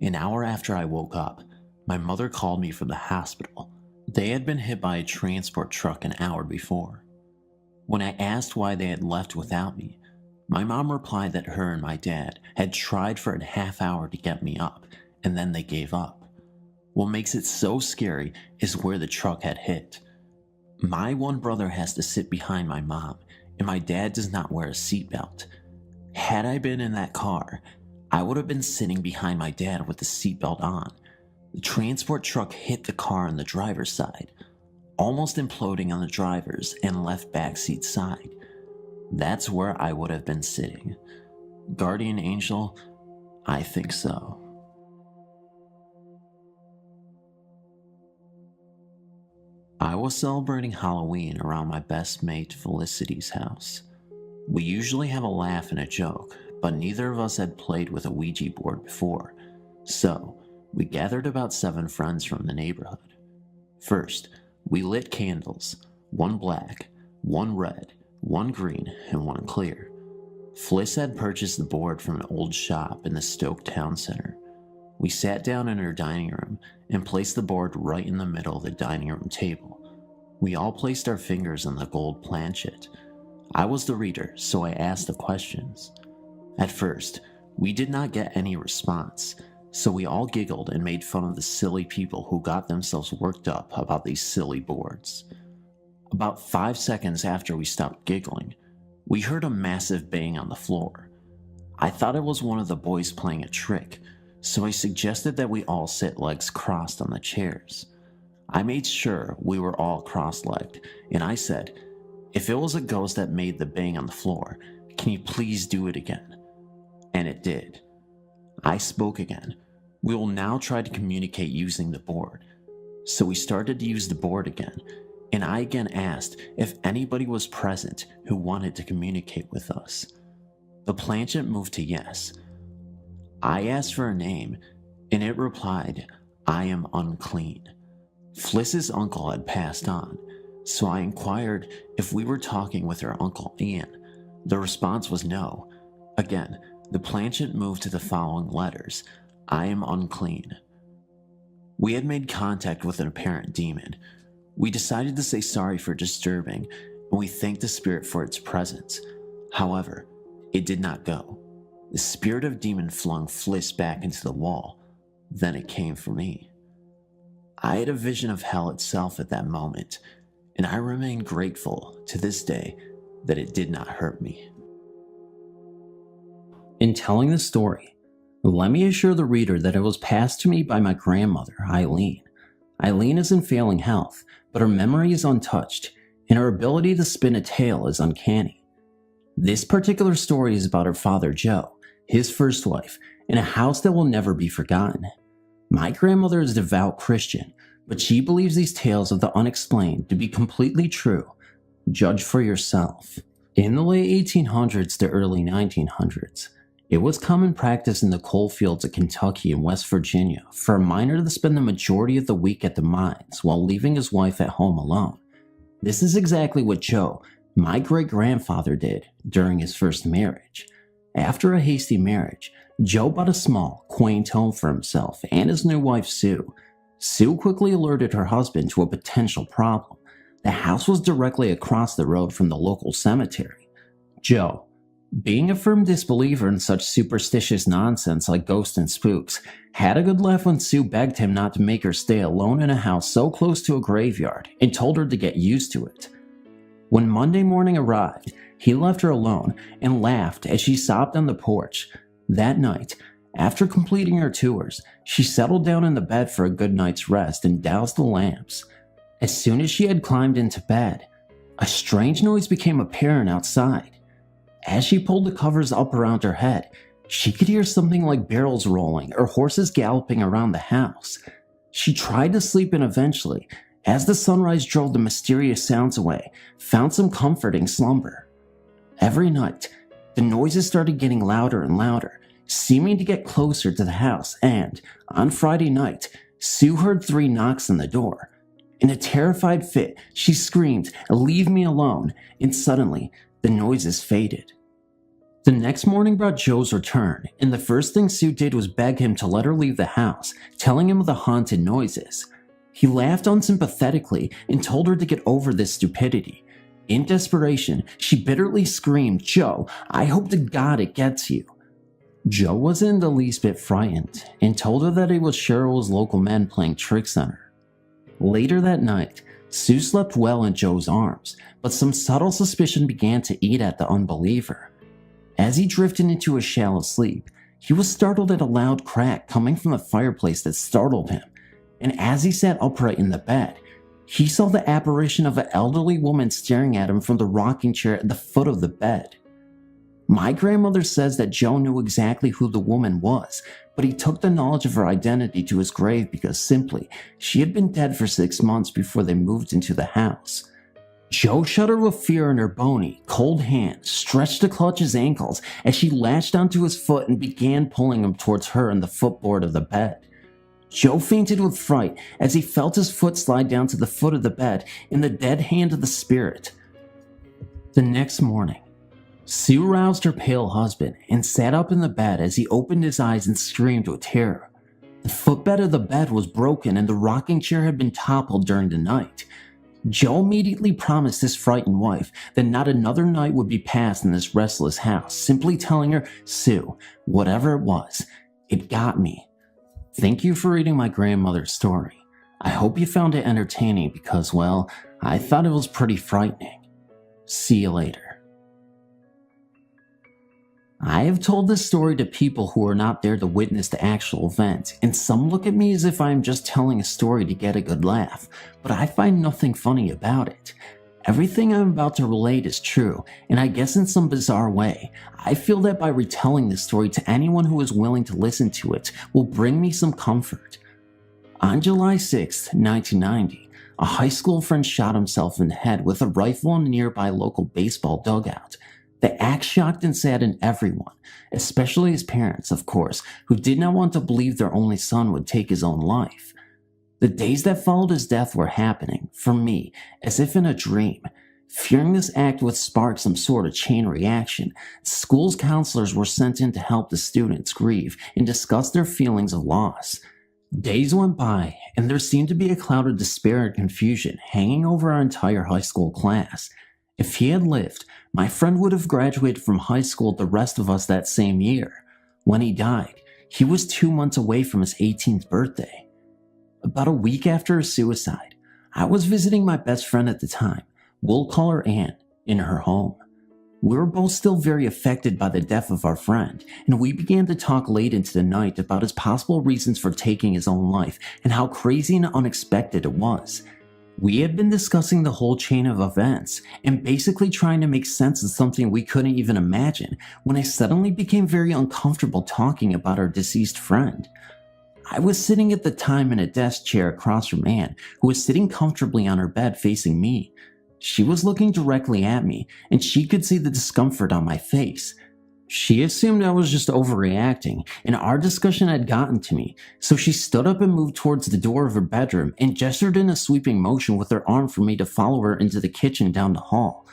[SPEAKER 3] An hour after I woke up, my mother called me from the hospital. They had been hit by a transport truck an hour before. When I asked why they had left without me, my mom replied that her and my dad had tried for a half hour to get me up, and then they gave up. What makes it so scary is where the truck had hit. My one brother has to sit behind my mom, and my dad does not wear a seatbelt. Had I been in that car, I would have been sitting behind my dad with the seatbelt on. The transport truck hit the car on the driver's side, almost imploding on the driver's and left backseat side. That's where I would have been sitting. Guardian angel? I think so. I was celebrating Halloween around my best mate Felicity's house. We usually have a laugh and a joke, but neither of us had played with a Ouija board before, so we gathered about 7 friends from the neighborhood. First, we lit candles, 1 black, 1 red, 1 green, and 1 clear. Fliss had purchased the board from an old shop in the Stoke Town Center. We sat down in her dining room and placed the board right in the middle of the dining room table. We all placed our fingers on the gold planchet. I was the reader, so I asked the questions. At first, we did not get any response, so we all giggled and made fun of the silly people who got themselves worked up about these silly boards. About 5 seconds after we stopped giggling, we heard a massive bang on the floor. I thought it was one of the boys playing a trick, so I suggested that we all sit legs crossed on the chairs. I made sure we were all cross-legged, and I said, "If it was a ghost that made the bang on the floor, can you please do it again?" And it did. I spoke again. We will now try to communicate using the board. So we started to use the board again, and I again asked if anybody was present who wanted to communicate with us. The planchet moved to yes. I asked for a name, and it replied, "I am unclean." Fliss's uncle had passed on, so I inquired if we were talking with her uncle Ian. The response was no. Again, the planchet moved to the following letters, "I am unclean." We had made contact with an apparent demon. We decided to say sorry for disturbing, and we thanked the spirit for its presence. However, it did not go. The spirit of demon flung Fliss back into the wall. Then it came for me. I had a vision of hell itself at that moment, and I remain grateful to this day that it did not hurt me.
[SPEAKER 4] In telling the story, let me assure the reader that it was passed to me by my grandmother, Eileen. Eileen is in failing health, but her memory is untouched, and her ability to spin a tale is uncanny. This particular story is about her father Joe, his first wife, in a house that will never be forgotten. My grandmother is a devout Christian, but she believes these tales of the unexplained to be completely true. Judge for yourself. In the late 1800s to early 1900s, it was common practice in the coal fields of Kentucky and West Virginia for a miner to spend the majority of the week at the mines while leaving his wife at home alone. This is exactly what Joe, my great-grandfather, did during his first marriage. After a hasty marriage, Joe bought a small, quaint home for himself and his new wife Sue. Sue quickly alerted her husband to a potential problem. The house was directly across the road from the local cemetery. Joe, being a firm disbeliever in such superstitious nonsense like ghosts and spooks, had a good laugh when Sue begged him not to make her stay alone in a house so close to a graveyard and told her to get used to it. When Monday morning arrived, he left her alone and laughed as she sobbed on the porch. That night, after completing her tours, she settled down in the bed for a good night's rest and doused the lamps. As soon as she had climbed into bed, a strange noise became apparent outside. As she pulled the covers up around her head, she could hear something like barrels rolling or horses galloping around the house. She tried to sleep and eventually, as the sunrise drove the mysterious sounds away, found some comforting slumber. Every night, the noises started getting louder and louder, seeming to get closer to the house, and, on Friday night, Sue heard 3 knocks on the door. In a terrified fit, she screamed, "Leave me alone," and suddenly, the noises faded. The next morning brought Joe's return, and the first thing Sue did was beg him to let her leave the house, telling him of the haunted noises. He laughed unsympathetically and told her to get over this stupidity. In desperation, she bitterly screamed, "Joe, I hope to God it gets you." Joe wasn't the least bit frightened and told her that it was Cheryl's local men playing tricks on her. Later that night, Sue slept well in Joe's arms, but some subtle suspicion began to eat at the unbeliever. As he drifted into a shallow sleep, he was startled at a loud crack coming from the fireplace that startled him, and as he sat upright in the bed, he saw the apparition of an elderly woman staring at him from the rocking chair at the foot of the bed. My grandmother says that Joe knew exactly who the woman was, but he took the knowledge of her identity to his grave because simply, she had been dead for 6 months before they moved into the house. Joe shuddered with fear and her bony, cold hand stretched to clutch his ankles as she latched onto his foot and began pulling him towards her and the footboard of the bed. Joe fainted with fright as he felt his foot slide down to the foot of the bed in the dead hand of the spirit. The next morning, Sue roused her pale husband and sat up in the bed as he opened his eyes and screamed with terror. The footbed of the bed was broken and the rocking chair had been toppled during the night. Joe immediately promised his frightened wife that not another night would be passed in this restless house, simply telling her, "Sue, whatever it was, it got me." Thank you for reading my grandmother's story. I hope you found it entertaining because, well, I thought it was pretty frightening. See you later. I have told this story to people who are not there to witness the actual event, and some look at me as if I am just telling a story to get a good laugh, but I find nothing funny about it. Everything I'm about to relate is true, and I guess in some bizarre way, I feel that by retelling this story to anyone who is willing to listen to it will bring me some comfort. On July 6, 1990, a high school friend shot himself in the head with a rifle in a nearby local baseball dugout. The act shocked and saddened everyone, especially his parents, of course, who did not want to believe their only son would take his own life. The days that followed his death were happening, for me, as if in a dream. Fearing this act would spark some sort of chain reaction, school's counselors were sent in to help the students grieve and discuss their feelings of loss. Days went by, and there seemed to be a cloud of despair and confusion hanging over our entire high school class. If he had lived, my friend would have graduated from high school with the rest of us that same year. When he died, he was 2 months away from his 18th birthday. About a week after his suicide, I was visiting my best friend at the time, we'll call her Anne, in her home. We were both still very affected by the death of our friend, and we began to talk late into the night about his possible reasons for taking his own life and how crazy and unexpected it was. We had been discussing the whole chain of events and basically trying to make sense of something we couldn't even imagine when I suddenly became very uncomfortable talking about our deceased friend. I was sitting at the time in a desk chair across from Anne, who was sitting comfortably on her bed facing me. She was looking directly at me, and she could see the discomfort on my face. She assumed I was just overreacting, and our discussion had gotten to me, so she stood up and moved towards the door of her bedroom and gestured in a sweeping motion with her arm for me to follow her into the kitchen down the hall.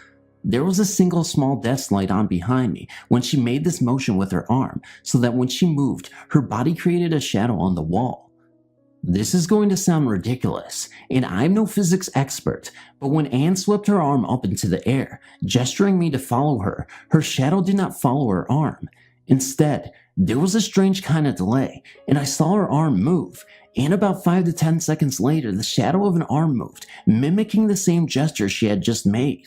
[SPEAKER 4] There was a single small desk light on behind me when she made this motion with her arm, so that when she moved, her body created a shadow on the wall. This is going to sound ridiculous, and I'm no physics expert, but when Anne swept her arm up into the air, gesturing me to follow her, her shadow did not follow her arm. Instead, there was a strange kind of delay, and I saw her arm move, and about 5 to 10 seconds later, the shadow of an arm moved, mimicking the same gesture she had just made.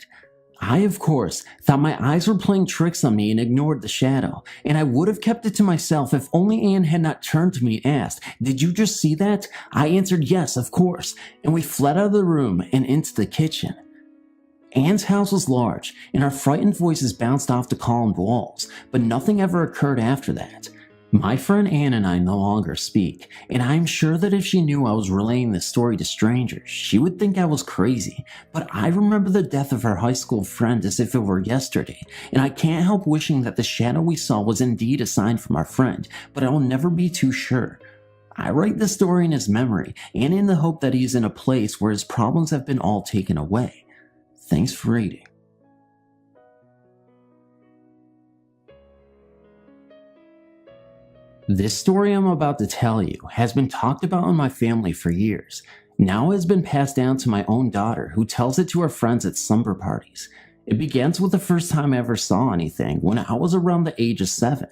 [SPEAKER 4] I, of course, thought my eyes were playing tricks on me and ignored the shadow, and I would have kept it to myself if only Anne had not turned to me and asked, "Did you just see that?" I answered yes, of course, and we fled out of the room and into the kitchen. Anne's house was large, and our frightened voices bounced off the columned walls, but nothing ever occurred after that. My friend Anne and I no longer speak, and I am sure that if she knew I was relaying this story to strangers, she would think I was crazy, but I remember the death of her high school friend as if it were yesterday, and I can't help wishing that the shadow we saw was indeed a sign from our friend, but I will never be too sure. I write this story in his memory, and in the hope that he is in a place where his problems have been all taken away. Thanks for reading. This story I'm about to tell you has been talked about in my family for years. Now it has been passed down to my own daughter, who tells it to her friends at slumber parties. It begins with the first time I ever saw anything, when I was around the age of 7.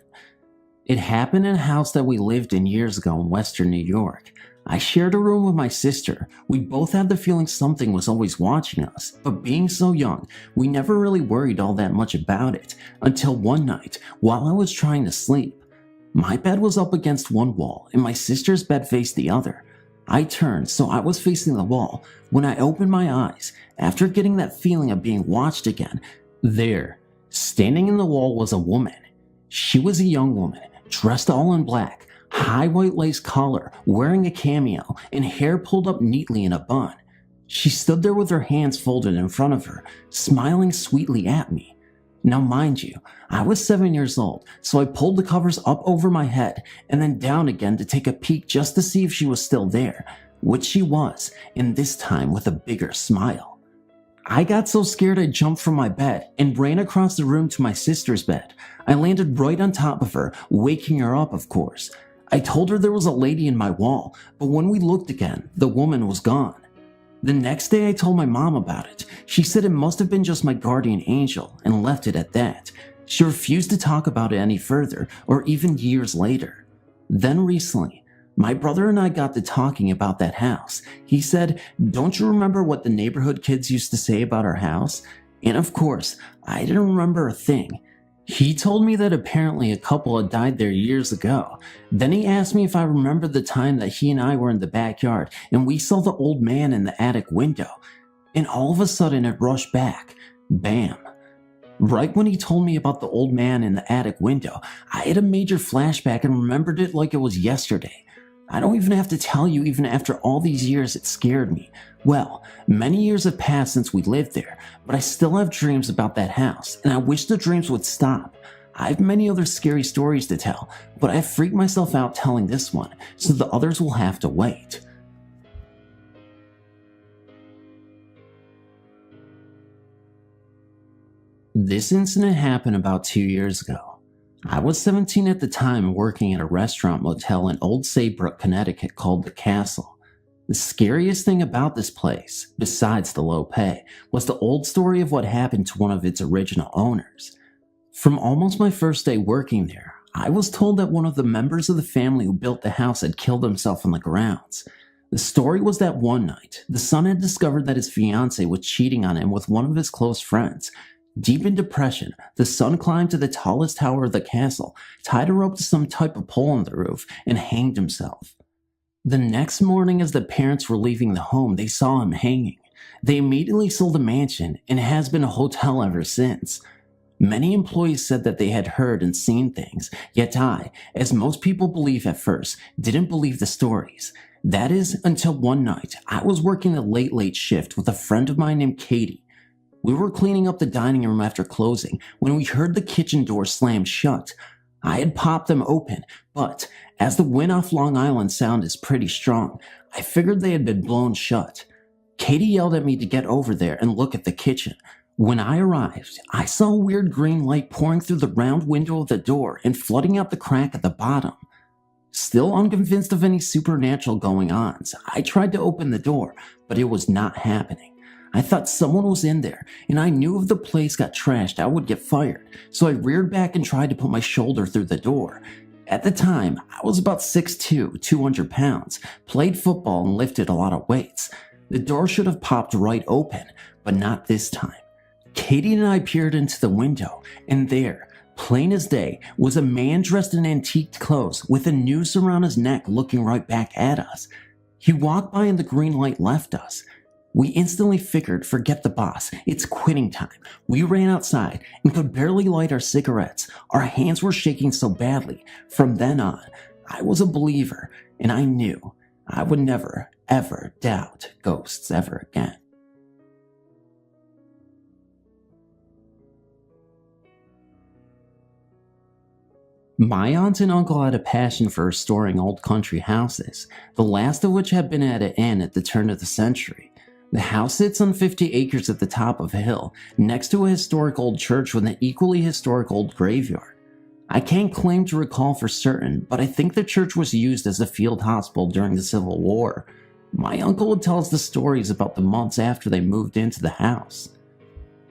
[SPEAKER 4] It happened in a house that we lived in years ago in Western New York. I shared a room with my sister. We both had the feeling something was always watching us, but being so young, we never really worried all that much about it, until one night, while I was trying to sleep. My bed was up against one wall, and my sister's bed faced the other. I turned, so I was facing the wall. When I opened my eyes, after getting that feeling of being watched again, there, standing in the wall, was a woman. She was a young woman, dressed all in black, high white lace collar, wearing a cameo, and hair pulled up neatly in a bun. She stood there with her hands folded in front of her, smiling sweetly at me. Now mind you, I was 7 years old, so I pulled the covers up over my head and then down again to take a peek just to see if she was still there, which she was, and this time with a bigger smile. I got so scared I jumped from my bed and ran across the room to my sister's bed. I landed right on top of her, waking her up, of course. I told her there was a lady in my wall, but when we looked again, the woman was gone. The next day I told my mom about it. She said it must have been just my guardian angel and left it at that. She refused to talk about it any further, or even years later. Then recently, my brother and I got to talking about that house. He said, "Don't you remember what the neighborhood kids used to say about our house?" And of course, I didn't remember a thing. He told me that apparently a couple had died there years ago. Then he asked me if I remembered the time that he and I were in the backyard and we saw the old man in the attic window. And all of a sudden it rushed back. Bam. Right when he told me about the old man in the attic window, I had a major flashback and remembered it like it was yesterday. I don't even have to tell you, even after all these years, it scared me. Well, many years have passed since we lived there, but I still have dreams about that house, and I wish the dreams would stop. I have many other scary stories to tell, but I freaked myself out telling this one, so the others will have to wait. This incident happened about 2 years ago. I was 17 at the time, working at a restaurant motel in Old Saybrook, Connecticut called The Castle. The scariest thing about this place, besides the low pay, was the old story of what happened to one of its original owners. From almost my first day working there, I was told that one of the members of the family who built the house had killed himself on the grounds. The story was that one night, the son had discovered that his fiancée was cheating on him with one of his close friends. Deep in depression, the son climbed to the tallest tower of the castle, tied a rope to some type of pole on the roof, and hanged himself. The next morning, as the parents were leaving the home, they saw him hanging. They immediately sold the mansion and it has been a hotel ever since. Many employees said that they had heard and seen things, yet I, as most people believe at first, didn't believe the stories. That is, until one night, I was working a late shift with a friend of mine named Katie. We were cleaning up the dining room after closing when we heard the kitchen door slam shut. I had popped them open, but as the wind off Long Island Sound is pretty strong, I figured they had been blown shut. Katie yelled at me to get over there and look at the kitchen. When I arrived, I saw a weird green light pouring through the round window of the door and flooding out the crack at the bottom. Still unconvinced of any supernatural going-ons, I tried to open the door, but it was not happening. I thought someone was in there, and I knew if the place got trashed, I would get fired, so I reared back and tried to put my shoulder through the door. At the time, I was about 6'2", 200 pounds, played football and lifted a lot of weights. The door should have popped right open, but not this time. Katie and I peered into the window, and there, plain as day, was a man dressed in antique clothes with a noose around his neck looking right back at us. He walked by and the green light left us. We instantly figured, forget the boss, it's quitting time. We ran outside and could barely light our cigarettes. Our hands were shaking so badly. From then on, I was a believer, and I knew I would never, ever doubt ghosts ever again. My aunt and uncle had a passion for restoring old country houses, the last of which had been at an end at the turn of the century. The house sits on 50 acres at the top of a hill, next to a historic old church with an equally historic old graveyard. I can't claim to recall for certain, but I think the church was used as a field hospital during the Civil War. My uncle would tell us the stories about the months after they moved into the house.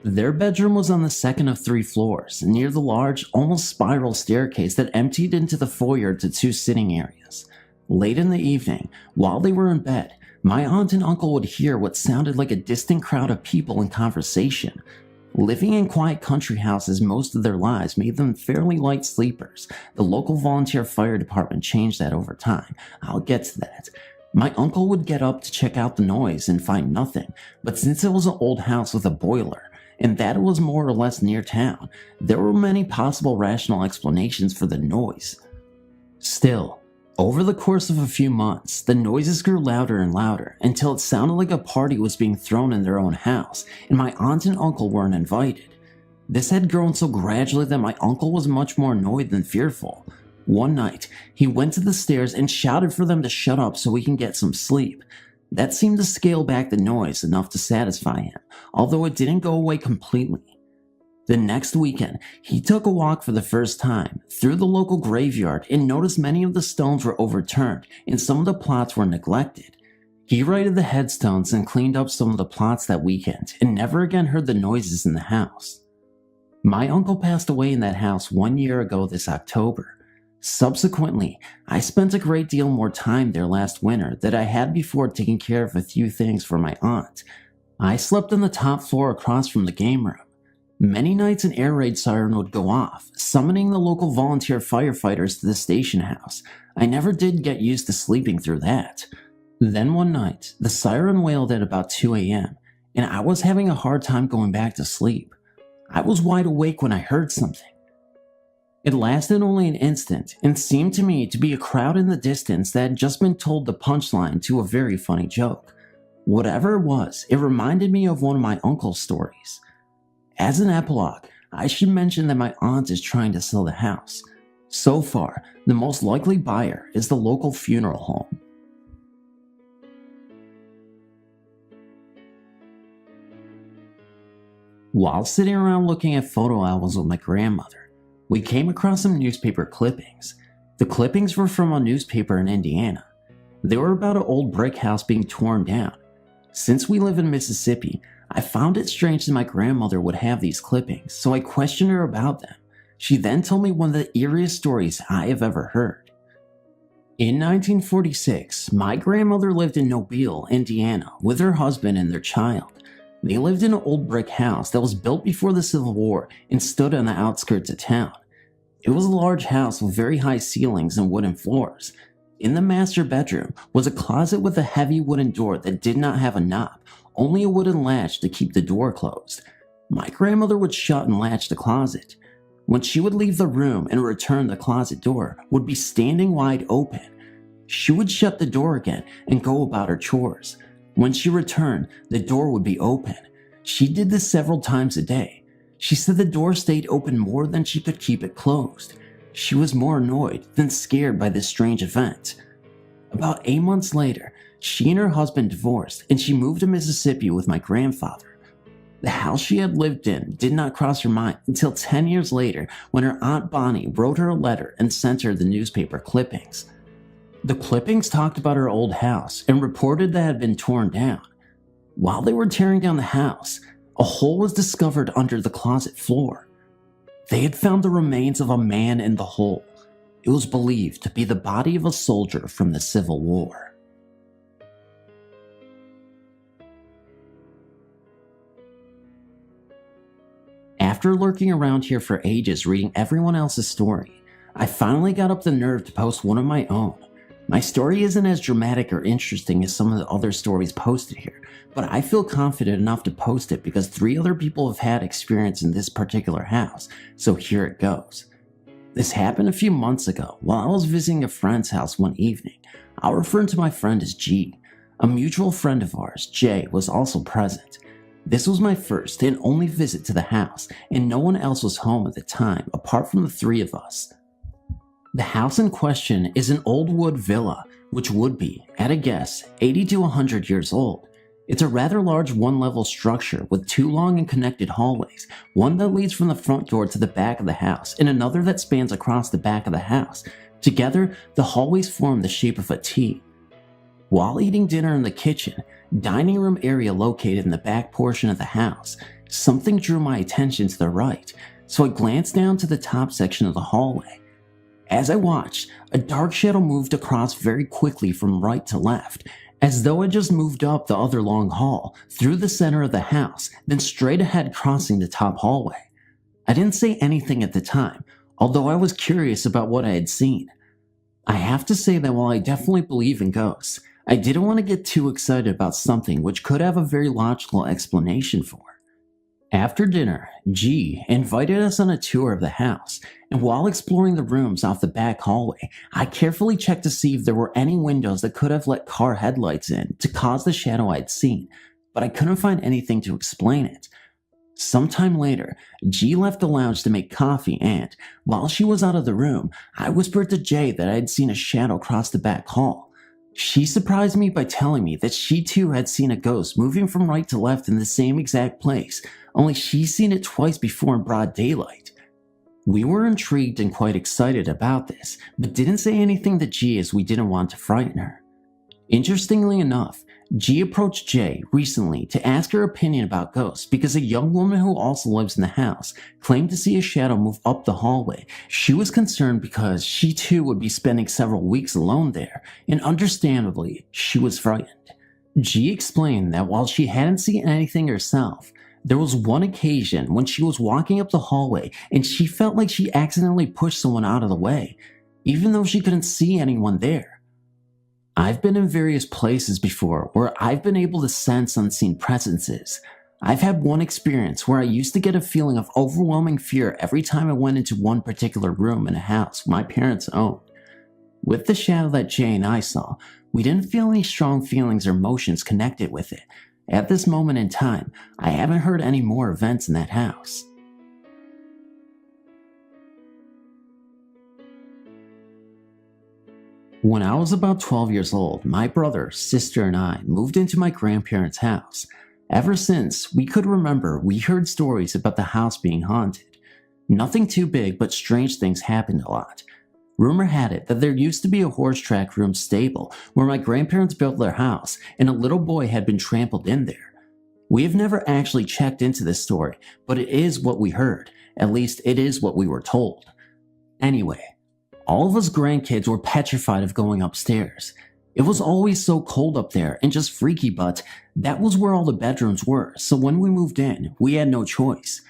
[SPEAKER 4] Their bedroom was on the second of 3 floors, near the large, almost spiral staircase that emptied into the foyer to 2 sitting areas. Late in the evening, while they were in bed, my aunt and uncle would hear what sounded like a distant crowd of people in conversation. Living in quiet country houses most of their lives made them fairly light sleepers. The local volunteer fire department changed that over time. I'll get to that. My uncle would get up to check out the noise and find nothing, but since it was an old house with a boiler, and that it was more or less near town, there were many possible rational explanations for the noise. Still, over the course of a few months, the noises grew louder and louder until it sounded like a party was being thrown in their own house, and my aunt and uncle weren't invited. This had grown so gradually that my uncle was much more annoyed than fearful. One night, he went to the stairs and shouted for them to shut up so we can get some sleep. That seemed to scale back the noise enough to satisfy him, although it didn't go away completely. The next weekend, he took a walk for the first time through the local graveyard and noticed many of the stones were overturned and some of the plots were neglected. He righted the headstones and cleaned up some of the plots that weekend and never again heard the noises in the house. My uncle passed away in that house 1 year ago this October. Subsequently, I spent a great deal more time there last winter than I had before taking care of a few things for my aunt. I slept on the top floor across from the game room. Many nights an air raid siren would go off, summoning the local volunteer firefighters to the station house. I never did get used to sleeping through that. Then one night, the siren wailed at about 2 a.m., and I was having a hard time going back to sleep. I was wide awake when I heard something. It lasted only an instant and seemed to me to be a crowd in the distance that had just been told the punchline to a very funny joke. Whatever it was, it reminded me of one of my uncle's stories. As an epilogue, I should mention that my aunt is trying to sell the house. So far, the most likely buyer is the local funeral home. While sitting around looking at photo albums with my grandmother, we came across some newspaper clippings. The clippings were from a newspaper in Indiana. They were about an old brick house being torn down. Since we live in Mississippi, I found it strange that my grandmother would have these clippings, so I questioned her about them. She then told me one of the eeriest stories I have ever heard. In 1946, my grandmother lived in Mobile, Indiana, with her husband and their child. They lived in an old brick house that was built before the Civil War and stood on the outskirts of town. It was a large house with very high ceilings and wooden floors. In the master bedroom was a closet with a heavy wooden door that did not have a knob, only a wooden latch to keep the door closed. My grandmother would shut and latch the closet. When she would leave the room and return, the closet door would be standing wide open. She would shut the door again and go about her chores. When she returned, the door would be open. She did this several times a day. She said the door stayed open more than she could keep it closed. She was more annoyed than scared by this strange event. About 8 months later, she and her husband divorced and she moved to Mississippi with my grandfather. The house she had lived in did not cross her mind until 10 years later when her Aunt Bonnie wrote her a letter and sent her the newspaper clippings. The clippings talked about her old house and reported that it had been torn down. While they were tearing down the house, a hole was discovered under the closet floor. They had found the remains of a man in the hole. It was believed to be the body of a soldier from the Civil War. After lurking around here for ages reading everyone else's story, I finally got up the nerve to post one of my own. My story isn't as dramatic or interesting as some of the other stories posted here, but I feel confident enough to post it because 3 other people have had experience in this particular house, so here it goes. This happened a few months ago while I was visiting a friend's house one evening. I'll refer to my friend as G. A mutual friend of ours, J, was also present. This was my first and only visit to the house, and no one else was home at the time apart from the 3 of us. The house in question is an old wood villa, which would be, at a guess, 80 to 100 years old. It's a rather large one-level structure with 2 long and connected hallways, one that leads from the front door to the back of the house and another that spans across the back of the house. Together, the hallways form the shape of a T. While eating dinner in the kitchen, dining room area located in the back portion of the house, something drew my attention to the right, so I glanced down to the top section of the hallway. As I watched, a dark shadow moved across very quickly from right to left, as though it just moved up the other long hall, through the center of the house, then straight ahead crossing the top hallway. I didn't say anything at the time, although I was curious about what I had seen. I have to say that while I definitely believe in ghosts, I didn't want to get too excited about something which could have a very logical explanation for. After dinner, G invited us on a tour of the house, and while exploring the rooms off the back hallway, I carefully checked to see if there were any windows that could have let car headlights in to cause the shadow I'd seen, but I couldn't find anything to explain it. Sometime later, G left the lounge to make coffee and, while she was out of the room, I whispered to J that I had seen a shadow cross the back hall. She surprised me by telling me that she too had seen a ghost moving from right to left in the same exact place, only she's seen it twice before in broad daylight. We were intrigued and quite excited about this, but didn't say anything to G as we didn't want to frighten her. Interestingly enough, G approached J recently to ask her opinion about ghosts because a young woman who also lives in the house claimed to see a shadow move up the hallway. She was concerned because she too would be spending several weeks alone there, and understandably, she was frightened. G explained that while she hadn't seen anything herself, there was one occasion when she was walking up the hallway and she felt like she accidentally pushed someone out of the way, even though she couldn't see anyone there. I've been in various places before where I've been able to sense unseen presences. I've had one experience where I used to get a feeling of overwhelming fear every time I went into one particular room in a house my parents owned. With the shadow that Jay and I saw, we didn't feel any strong feelings or emotions connected with it. At this moment in time, I haven't heard any more events in that house. When I was about 12 years old, my brother, sister, and I moved into my grandparents' house. Ever since we could remember, we heard stories about the house being haunted. Nothing too big, but strange things happened a lot. Rumor had it that there used to be a horse track room stable where my grandparents built their house, and a little boy had been trampled in there. We have never actually checked into this story, but it is what we heard. At least it is what we were told. Anyway, all of us grandkids were petrified of going upstairs. It was always so cold up there and just freaky, but that was where all the bedrooms were, so when we moved in, we had no choice.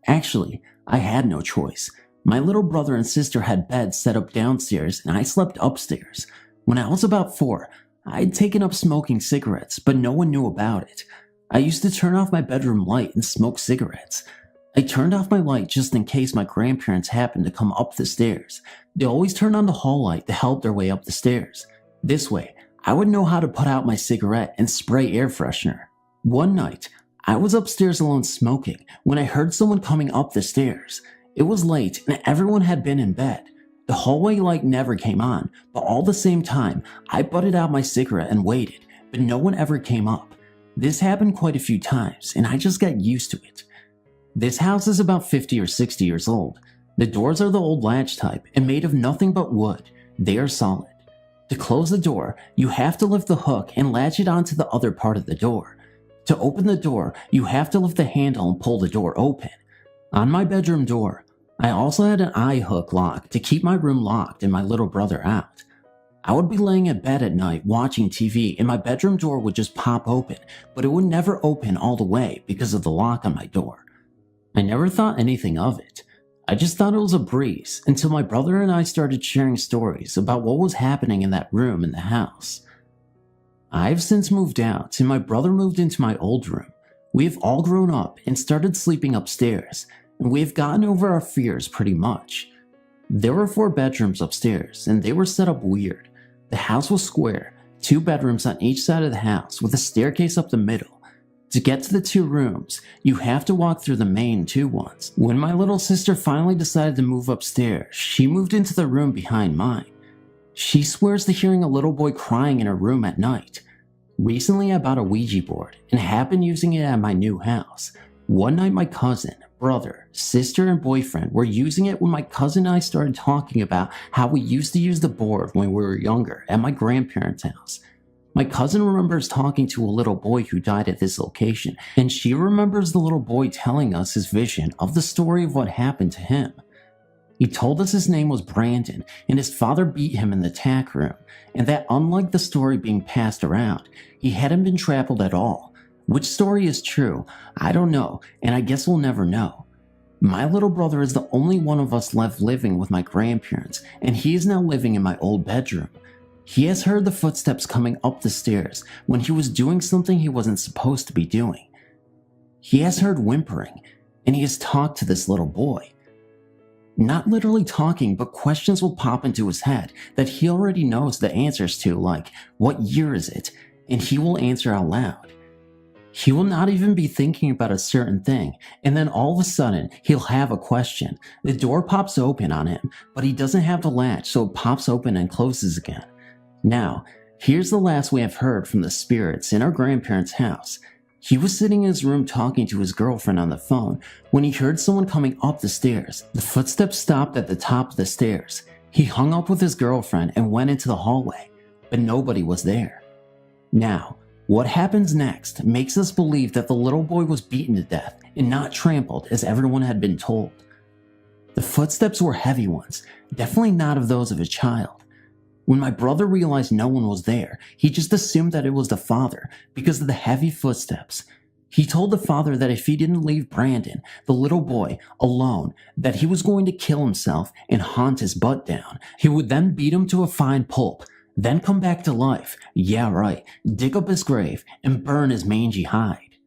[SPEAKER 4] Actually, I had no choice. My little brother and sister had beds set up downstairs and I slept upstairs. When I was about 4, I had taken up smoking cigarettes, but no one knew about it. I used to turn off my bedroom light and smoke cigarettes. I turned off my light just in case my grandparents happened to come up the stairs. They always turned on the hall light to help their way up the stairs. This way, I would know how to put out my cigarette and spray air freshener. One night, I was upstairs alone smoking when I heard someone coming up the stairs. It was late and everyone had been in bed. The hallway light never came on, but all the same time, I butted out my cigarette and waited, but no one ever came up. This happened quite a few times, and I just got used to it. This house is about 50 or 60 years old. The doors are the old latch type and made of nothing but wood. They are solid. To close the door, you have to lift the hook and latch it onto the other part of the door. To open the door, you have to lift the handle and pull the door open. On my bedroom door, I also had an eye hook lock to keep my room locked and my little brother out. I would be laying in bed at night watching TV and my bedroom door would just pop open, but it would never open all the way because of the lock on my door. I never thought anything of it. I just thought it was a breeze until my brother and I started sharing stories about what was happening in that room in the house. I've since moved out and my brother moved into my old room. We have all grown up and started sleeping upstairs, and we have gotten over our fears pretty much. There were 4 bedrooms upstairs and they were set up weird. The house was square, 2 bedrooms on each side of the house with a staircase up the middle. To get to the 2 rooms, you have to walk through the main 2 ones. When my little sister finally decided to move upstairs, she moved into the room behind mine. She swears to hearing a little boy crying in her room at night. Recently I bought a Ouija board and have been using it at my new house. One night my cousin, brother, sister, and boyfriend were using it when my cousin and I started talking about how we used to use the board when we were younger at my grandparents' house. My cousin remembers talking to a little boy who died at this location, and she remembers the little boy telling us his vision of the story of what happened to him. He told us his name was Brandon, and his father beat him in the tack room, and that unlike the story being passed around, he hadn't been trampled at all. Which story is true, I don't know, and I guess we'll never know. My little brother is the only one of us left living with my grandparents, and he is now living in my old bedroom. He has heard the footsteps coming up the stairs when he was doing something he wasn't supposed to be doing. He has heard whimpering, and he has talked to this little boy. Not literally talking, but questions will pop into his head that he already knows the answers to, like, what year is it? And he will answer out loud. He will not even be thinking about a certain thing, and then all of a sudden, he'll have a question. The door pops open on him, but he doesn't have the latch, so it pops open and closes again. Now, here's the last we have heard from the spirits in our grandparents' house. He was sitting in his room talking to his girlfriend on the phone when he heard someone coming up the stairs. The footsteps stopped at the top of the stairs. He hung up with his girlfriend and went into the hallway, but nobody was there. Now, what happens next makes us believe that the little boy was beaten to death and not trampled as everyone had been told. The footsteps were heavy ones, definitely not of those of a child. When my brother realized no one was there, he just assumed that it was the father because of the heavy footsteps. He told the father that if he didn't leave Brandon, the little boy, alone, that he was going to kill himself and haunt his butt down. He would then beat him to a fine pulp, then come back to life, yeah right, dig up his grave and burn his mangy hide.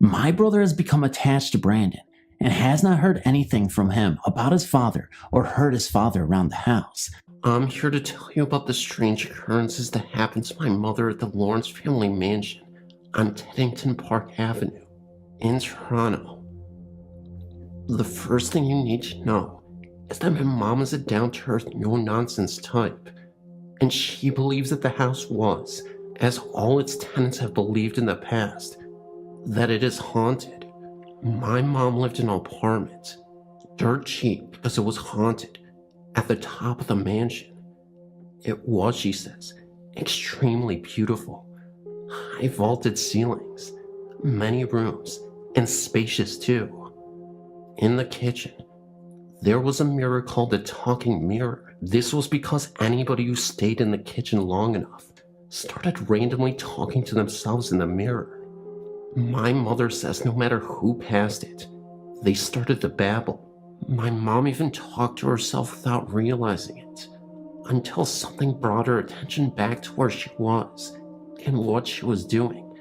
[SPEAKER 4] My brother has become attached to Brandon and has not heard anything from him about his father or heard his father around the house.
[SPEAKER 2] I'm here to tell you about the strange occurrences that happened to my mother at the Lawrence family mansion on Teddington Park Avenue in Toronto. The first thing you need to know is that my mom is a down-to-earth, no-nonsense type, and she believes that the house was, as all its tenants have believed in the past, that it is haunted. My mom lived in an apartment, dirt cheap because it was haunted, at the top of the mansion. It was, she says, extremely beautiful. High vaulted ceilings, many rooms, and spacious too. In the kitchen, there was a mirror called the talking mirror. This was because anybody who stayed in the kitchen long enough started randomly talking to themselves in the mirror. My mother says no matter who passed it, they started to babble. My mom even talked to herself without realizing it, until something brought her attention back to where she was and what she was doing.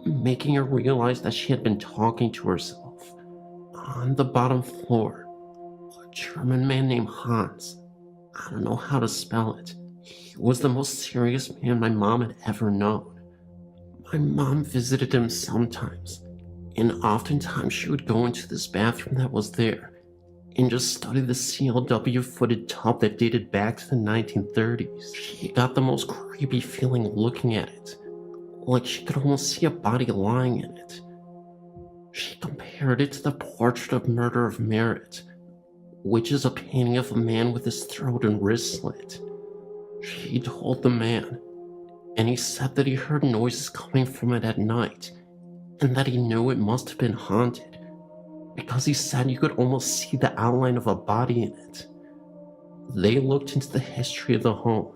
[SPEAKER 2] making her realize that she had been talking to herself. On the bottom floor, a German man named Hans. I don't know how to spell it. He was the most serious man my mom had ever known. My mom visited him sometimes, and oftentimes she would go into this bathroom that was there and just study the CLW footed tub that dated back to the 1930s. She got the most creepy feeling looking at it, like she could almost see a body lying in it. She compared it to the Portrait of Murder of Merit, which is a painting of a man with his throat and wrist slit. She told the man, and he said that he heard noises coming from it at night, and that he knew it must have been haunted, because he said you could almost see the outline of a body in it. They looked into the history of the home,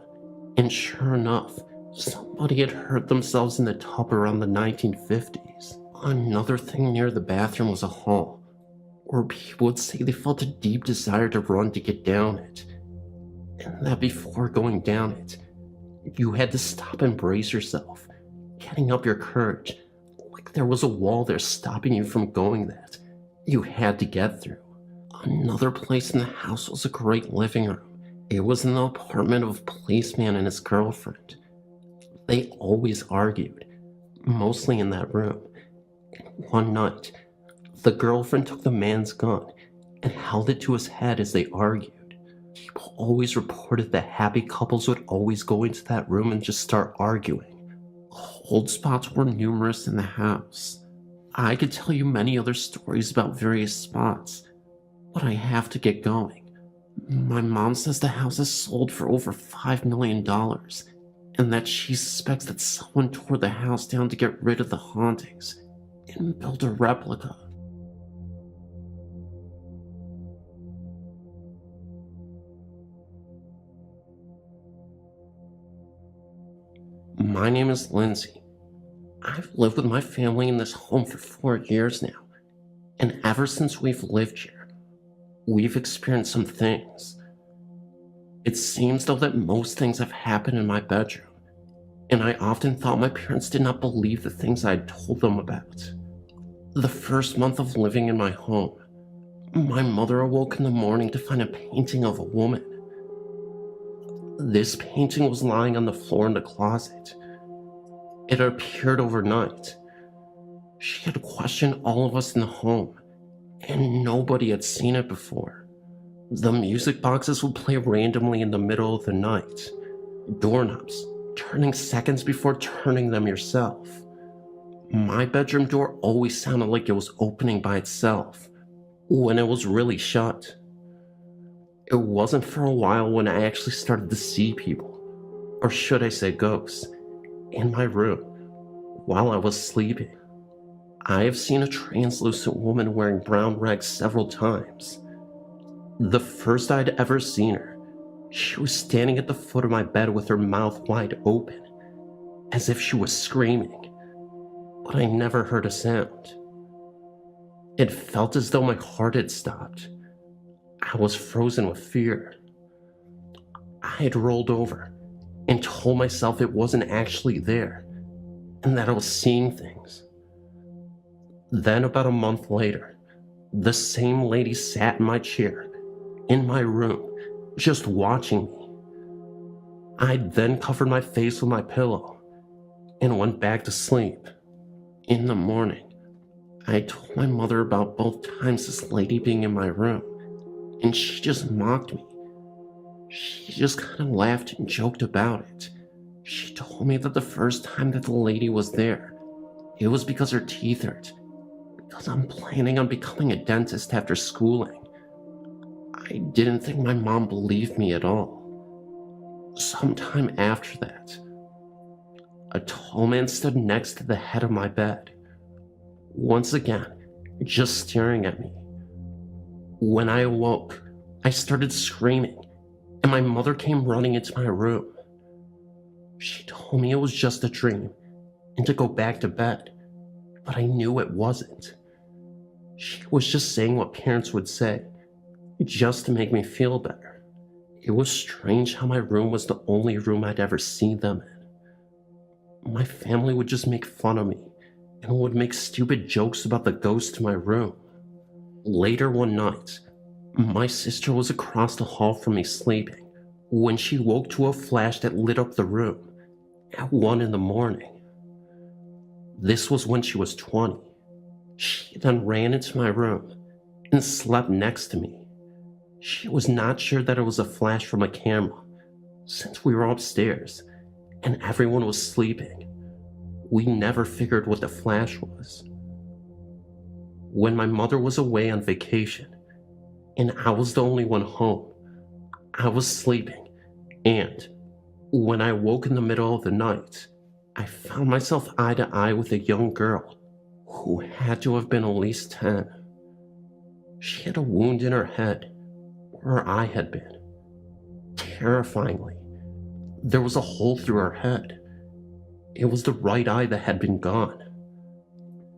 [SPEAKER 2] and sure enough, somebody had hurt themselves in the tub around the 1950s. Another thing near the bathroom was a hall, where people would say they felt a deep desire to run to get down it, and that before going down it, you had to stop and brace yourself, getting up your courage, like there was a wall there stopping you from going that you had to get through. Another place in the house was a great living room. It was in the apartment of a policeman and his girlfriend. They always argued, mostly in that room. One night, the girlfriend took the man's gun and held it to his head as they argued. People always reported that happy couples would always go into that room and just start arguing. Cold spots were numerous in the house. I could tell you many other stories about various spots, but I have to get going. My mom says the house is sold for over $5 million, and that she suspects that someone tore the house down to get rid of the hauntings and built a replica. My name is Lindsay. I've lived with my family in this home for 4 years now, and ever since we've lived here, we've experienced some things. It seems though that most things have happened in my bedroom, and I often thought my parents did not believe the things I had told them about. The first month of living in my home, my mother awoke in the morning to find a painting of a woman. This painting was lying on the floor in the closet. It appeared overnight. She had questioned all of us in the home, and nobody had seen it before. The music boxes would play randomly in the middle of the night. Doorknobs, turning seconds before turning them yourself. My bedroom door always sounded like it was opening by itself, when it was really shut. It wasn't for a while when I actually started to see people, or should I say ghosts, in my room while I was sleeping. I have seen a translucent woman wearing brown rags several times. The first I'd ever seen her, she was standing at the foot of my bed with her mouth wide open, as if she was screaming, but I never heard a sound. It felt as though my heart had stopped. I was frozen with fear. I had rolled over and told myself it wasn't actually there, and that I was seeing things. Then about a month later, the same lady sat in my chair, in my room, just watching me. I then covered my face with my pillow and went back to sleep. In the morning, I told my mother about both times this lady being in my room, and she just mocked me. She just kind of laughed and joked about it. She told me that the first time that the lady was there, it was because her teeth hurt, because I'm planning on becoming a dentist after schooling. I didn't think my mom believed me at all. Sometime after that, a tall man stood next to the head of my bed, once again, just staring at me. When I awoke, I started screaming, and my mother came running into my room. She told me it was just a dream and to go back to bed, but I knew it wasn't. She was just saying what parents would say, just to make me feel better. It was strange how my room was the only room I'd ever seen them in. My family would just make fun of me and would make stupid jokes about the ghost in my room. Later one night, my sister was across the hall from me sleeping when she woke to a flash that lit up the room at 1 in the morning. This was when she was 20. She then ran into my room and slept next to me. She was not sure that it was a flash from a camera, since we were upstairs and everyone was sleeping. We never figured what the flash was. When my mother was away on vacation and I was the only one home, I was sleeping, and when I woke in the middle of the night, I found myself eye to eye with a young girl who had to have been at least 10. She had a wound in her head where I had been. Terrifyingly, there was a hole through her head. It was the right eye that had been gone.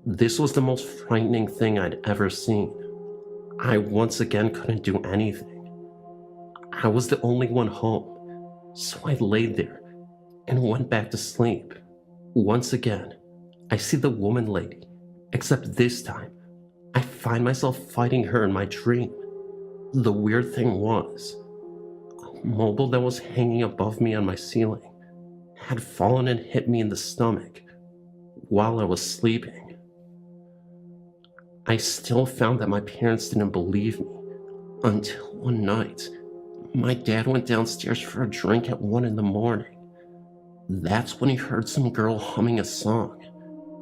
[SPEAKER 2] This was the most frightening thing I'd ever seen. I once again couldn't do anything. I was the only one home, so I laid there and went back to sleep. Once again, I see the woman lady, except this time, I find myself fighting her in my dream. The weird thing was, a mobile that was hanging above me on my ceiling had fallen and hit me in the stomach while I was sleeping. I still found that my parents didn't believe me until one night, my dad went downstairs for a drink at 1 in the morning. That's when he heard some girl humming a song.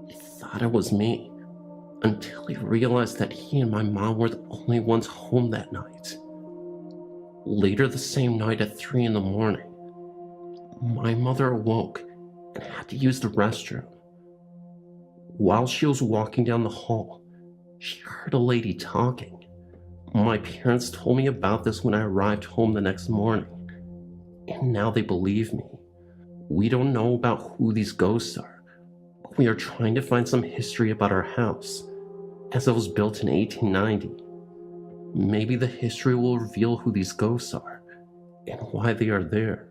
[SPEAKER 2] He thought it was me, until he realized that he and my mom were the only ones home that night. Later the same night at 3 in the morning, my mother awoke and had to use the restroom. While she was walking down the hall, she heard a lady talking. My parents told me about this when I arrived home the next morning, and now they believe me. We don't know about who these ghosts are, but we are trying to find some history about our house, as it was built in 1890. Maybe the history will reveal who these ghosts are, and why they are there.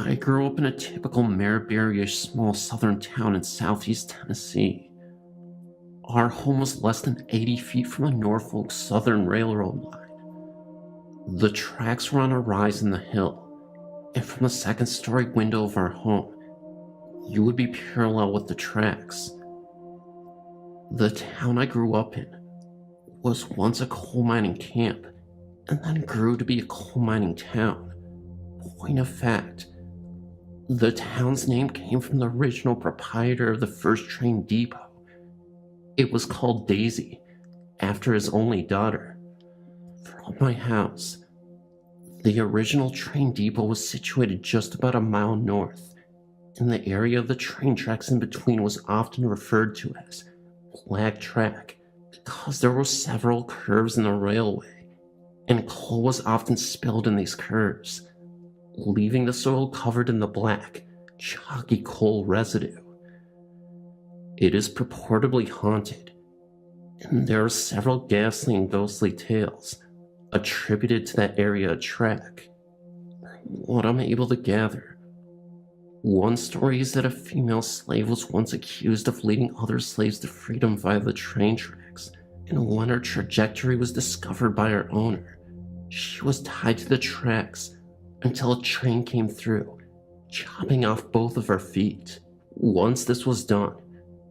[SPEAKER 1] I grew up in a typical Maryberry-ish small southern town in southeast Tennessee. Our home was less than 80 feet from the Norfolk Southern Railroad line. The tracks were on a rise in the hill, and from the second-story window of our home, you would be parallel with the tracks. The town I grew up in was once a coal mining camp, and then grew to be a coal mining town. Point of fact, the town's name came from the original proprietor of the first train depot. It was called Daisy, after his only daughter. From my house, the original train depot was situated just about a mile north, and the area of the train tracks in between was often referred to as Black Track because there were several curves in the railway, and coal was often spilled in these curves, leaving the soil covered in the black, chalky coal residue. It is purportedly haunted, and there are several ghastly and ghostly tales attributed to that area of track. From what I'm able to gather, one story is that a female slave was once accused of leading other slaves to freedom via the train tracks, and when her trajectory was discovered by her owner, she was tied to the tracks until a train came through, chopping off both of her feet. Once this was done,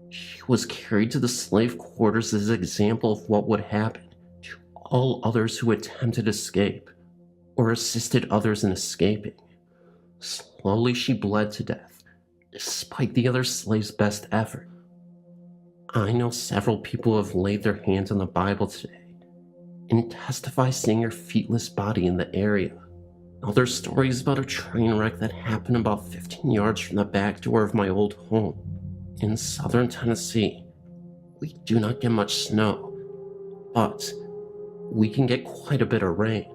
[SPEAKER 1] she was carried to the slave quarters as an example of what would happen to all others who attempted escape or assisted others in escaping. Slowly she bled to death, despite the other slaves' best effort. I know several people have laid their hands on the Bible today and testify seeing her feetless body in the area. Other stories about a train wreck that happened about 15 yards from the back door of my old home. In southern Tennessee, we do not get much snow, but we can get quite a bit of rain.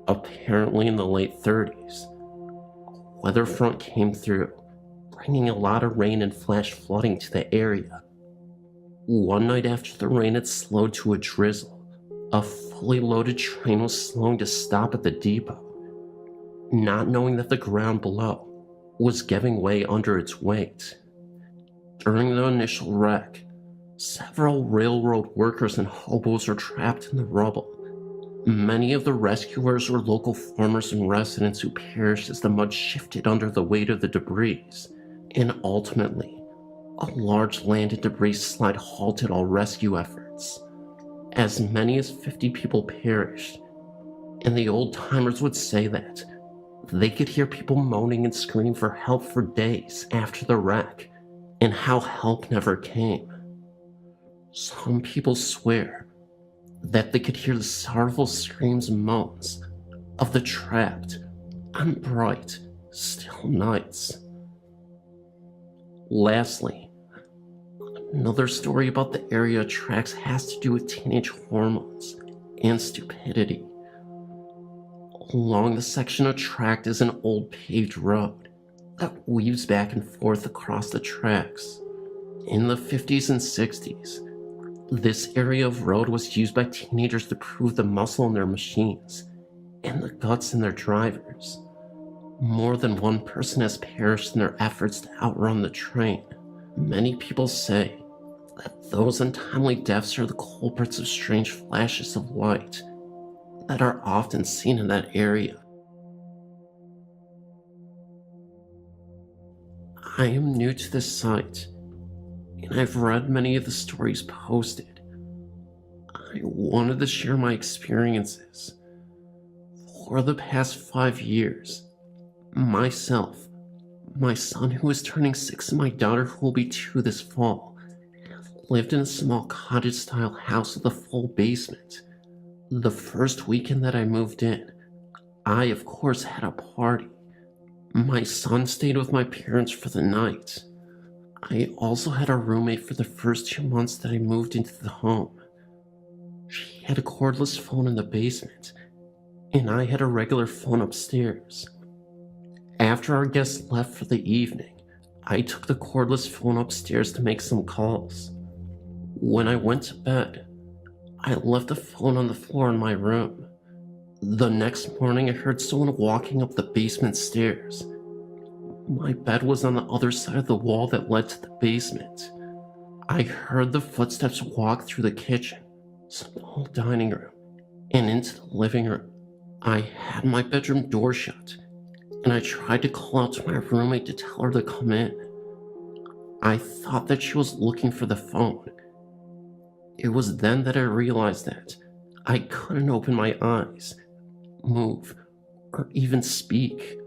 [SPEAKER 1] Apparently in the late 30s, a weather front came through, bringing a lot of rain and flash flooding to the area. One night after the rain had slowed to a drizzle, a fully loaded train was slowing to stop at the depot.
[SPEAKER 2] not knowing that the ground below was giving way under its weight. During the initial wreck, several railroad workers and hobos were trapped in the rubble. Many of the rescuers were local farmers and residents who perished as the mud shifted under the weight of the debris, and ultimately, a large land and debris slide halted all rescue efforts. As many as 50 people perished, and the old-timers would say that they could hear people moaning and screaming for help for days after the wreck, and how help never came. Some people swear that they could hear the sorrowful screams and moans of the trapped on bright, still nights. Lastly, another story about the area tracks has to do with teenage hormones and stupidity. Along the section of track is an old paved road that weaves back and forth across the tracks. In the 50s and 60s, this area of road was used by teenagers to prove the muscle in their machines and the guts in their drivers. More than one person has perished in their efforts to outrun the train. Many people say that those untimely deaths are the culprits of strange flashes of light that are often seen in that area. I am new to this site, and I've read many of the stories posted. I wanted to share my experiences. For the past 5 years, myself, my son who is turning 6, and my daughter who will be 2 this fall, lived in a small cottage-style house with a full basement. The first weekend that I moved in, I of course had a party. My son stayed with my parents for the night. I also had a roommate for the first 2 months that I moved into the home. She had a cordless phone in the basement, and I had a regular phone upstairs. After our guests left for the evening, I took the cordless phone upstairs to make some calls. When I went to bed, I left the phone on the floor in my room. The next morning, I heard someone walking up the basement stairs. My bed was on the other side of the wall that led to the basement. I heard the footsteps walk through the kitchen, small dining room, and into the living room. I had my bedroom door shut, and I tried to call out to my roommate to tell her to come in. I thought that she was looking for the phone. It was then that I realized that I couldn't open my eyes, move, or even speak.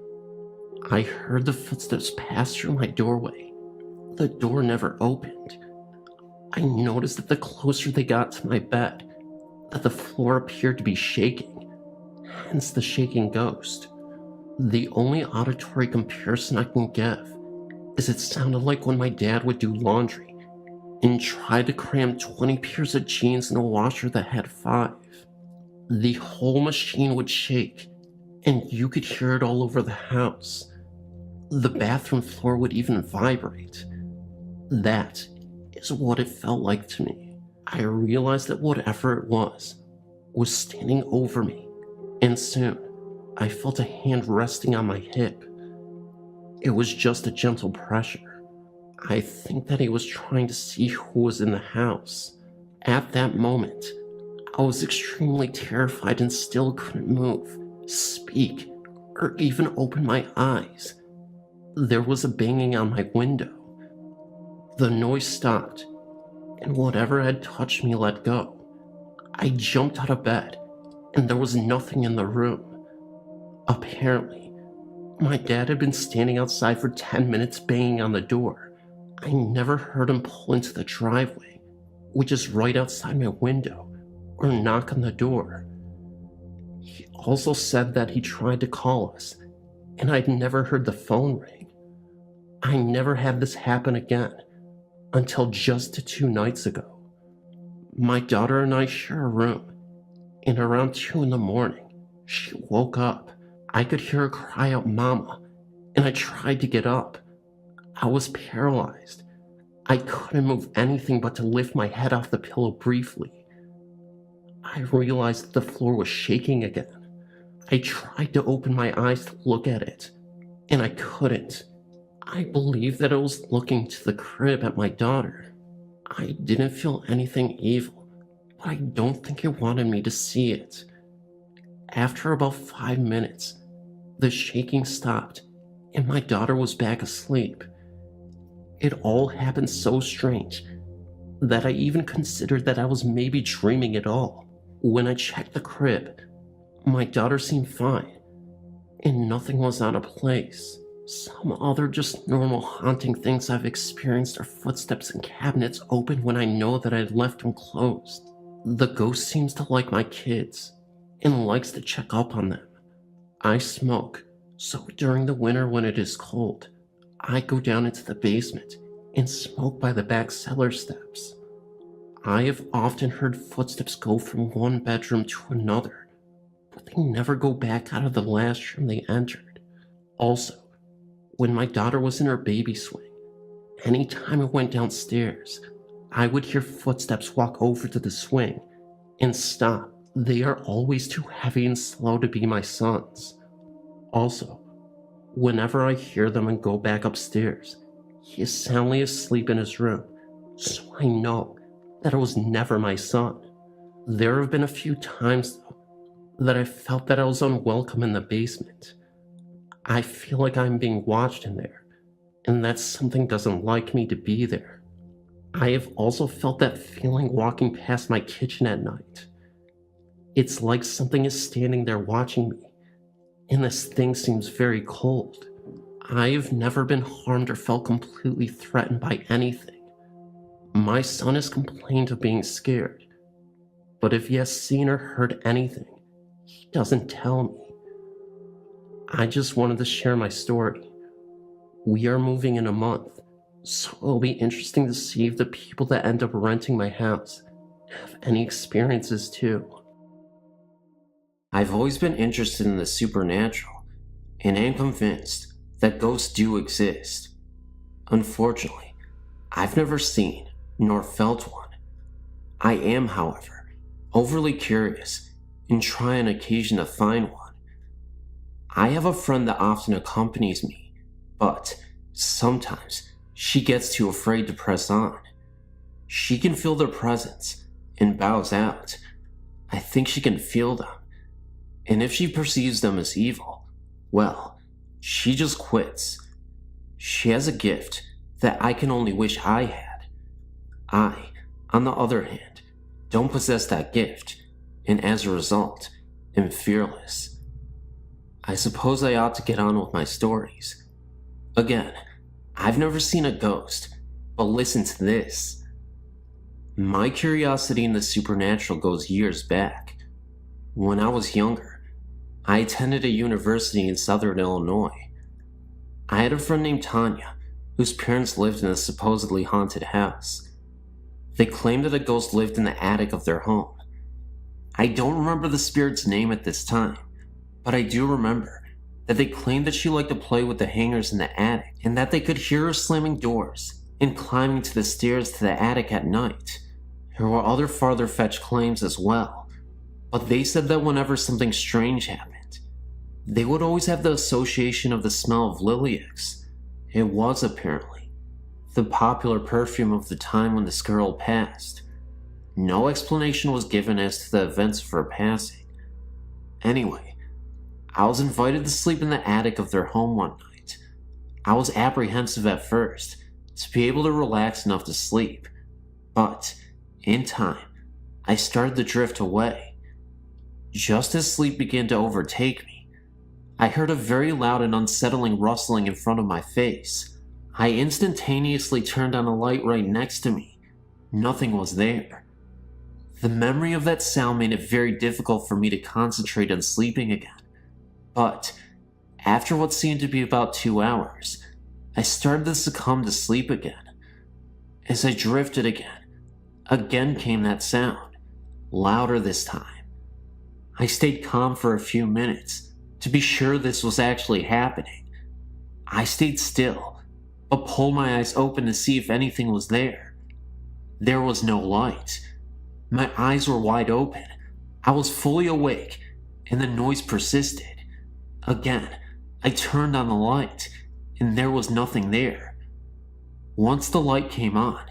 [SPEAKER 2] I heard the footsteps pass through my doorway. The door never opened. I noticed that the closer they got to my bed, that the floor appeared to be shaking, hence the shaking ghost. The only auditory comparison I can give is it sounded like when my dad would do laundry and try to cram 20 pairs of jeans in a washer that had 5. The whole machine would shake, and you could hear it all over the house. The bathroom floor would even vibrate. That is what it felt like to me. I realized that whatever it was standing over me, and soon I felt a hand resting on my hip. It was just a gentle pressure. I think that he was trying to see who was in the house. At that moment, I was extremely terrified and still couldn't move, speak, or even open my eyes. There was a banging on my window. The noise stopped, and whatever had touched me let go. I jumped out of bed, and there was nothing in the room. Apparently, my dad had been standing outside for 10 minutes banging on the door. I never heard him pull into the driveway, which is right outside my window, or knock on the door. He also said that he tried to call us, and I'd never heard the phone ring. I never had this happen again, until just 2 nights ago. My daughter and I share a room, and around 2 in the morning, she woke up. I could hear her cry out, "Mama," and I tried to get up. I was paralyzed. I couldn't move anything but to lift my head off the pillow briefly. I realized that the floor was shaking again. I tried to open my eyes to look at it, and I couldn't. I believed that it was looking to the crib at my daughter. I didn't feel anything evil, but I don't think it wanted me to see it. After about 5 minutes, the shaking stopped, and my daughter was back asleep. It all happened so strange that I even considered that I was maybe dreaming it all. When I checked the crib, my daughter seemed fine, and nothing was out of place. Some other just normal haunting things I've experienced are footsteps in cabinets open when I know that I'd left them closed. The ghost seems to like my kids, and likes to check up on them. I smoke, so during the winter when it is cold, I go down into the basement and smoke by the back cellar steps. I have often heard footsteps go from one bedroom to another, but they never go back out of the last room they entered. Also, when my daughter was in her baby swing, anytime I went downstairs, I would hear footsteps walk over to the swing and stop. They are always too heavy and slow to be my son's. Also, whenever I hear them and go back upstairs, he is soundly asleep in his room, so I know that it was never my son. There have been a few times, though, that I felt that I was unwelcome in the basement. I feel like I'm being watched in there, and that something doesn't like me to be there. I have also felt that feeling walking past my kitchen at night. It's like something is standing there watching me, and this thing seems very cold. I have never been harmed or felt completely threatened by anything. My son has complained of being scared, but if he has seen or heard anything, he doesn't tell me. I just wanted to share my story. We are moving in a month, so it'll be interesting to see if the people that end up renting my house have any experiences too. I've always been interested in the supernatural, and am convinced that ghosts do exist. Unfortunately, I've never seen nor felt one. I am, however, overly curious and try on occasion to find one. I have a friend that often accompanies me, but sometimes she gets too afraid to press on. She can feel their presence and bows out. I think she can feel them, and if she perceives them as evil, well, she just quits. She has a gift that I can only wish I had. I, on the other hand, don't possess that gift, and as a result, am fearless. I suppose I ought to get on with my stories. Again, I've never seen a ghost, but listen to this. My curiosity in the supernatural goes years back. When I was younger, I attended a university in southern Illinois. I had a friend named Tanya, whose parents lived in a supposedly haunted house. They claimed that a ghost lived in the attic of their home. I don't remember the spirit's name at this time, but I do remember that they claimed that she liked to play with the hangers in the attic, and that they could hear her slamming doors and climbing to the stairs to the attic at night. There were other farther-fetched claims as well, but they said that whenever something strange happened, they would always have the association of the smell of lilacs. It was, apparently, the popular perfume of the time when this girl passed. No explanation was given as to the events of her passing. Anyway, I was invited to sleep in the attic of their home one night. I was apprehensive at first, to be able to relax enough to sleep, but, in time, I started to drift away. Just as sleep began to overtake me, I heard a very loud and unsettling rustling in front of my face. I instantaneously turned on a light right next to me. Nothing was there. The memory of that sound made it very difficult for me to concentrate on sleeping again. But, after what seemed to be about 2 hours, I started to succumb to sleep again. As I drifted again came that sound, louder this time. I stayed calm for a few minutes, to be sure this was actually happening. I stayed still, but pulled my eyes open to see if anything was there. There was no light. My eyes were wide open. I was fully awake,
[SPEAKER 1] and the noise persisted. Again, I turned on the light, and there was nothing there. Once the light came on,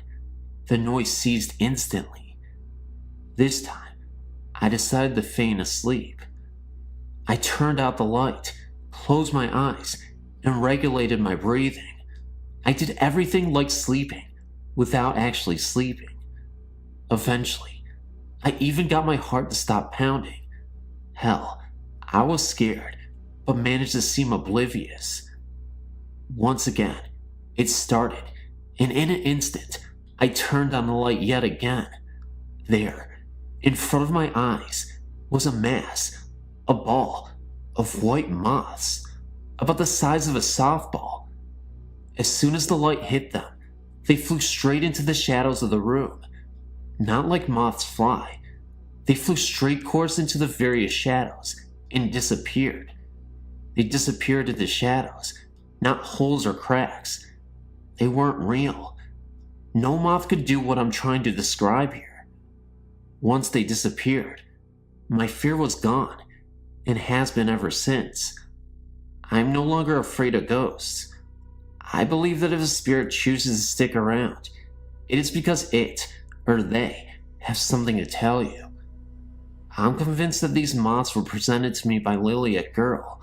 [SPEAKER 1] the noise ceased instantly. This time, I decided to feign asleep. I turned out the light, closed my eyes, and regulated my breathing. I did everything like sleeping, without actually sleeping. Eventually, I even got my heart to stop pounding. Hell, I was scared, but managed to seem oblivious. Once again, it started, and in an instant, I turned on the light yet again. There, in front of my eyes, was a mass, a ball of white moths, about the size of a softball. As soon as the light hit them, they flew straight into the shadows of the room. Not like moths fly. They flew straight course into the various shadows and disappeared. They disappeared into shadows, not holes or cracks. They weren't real. No moth could do what I'm trying to describe here. Once they disappeared, my fear was gone, and has been ever since. I'm no longer afraid of ghosts. I believe that if a spirit chooses to stick around, it is because it, or they, have something to tell you. I'm convinced that these moths were presented to me by Lily at Girl,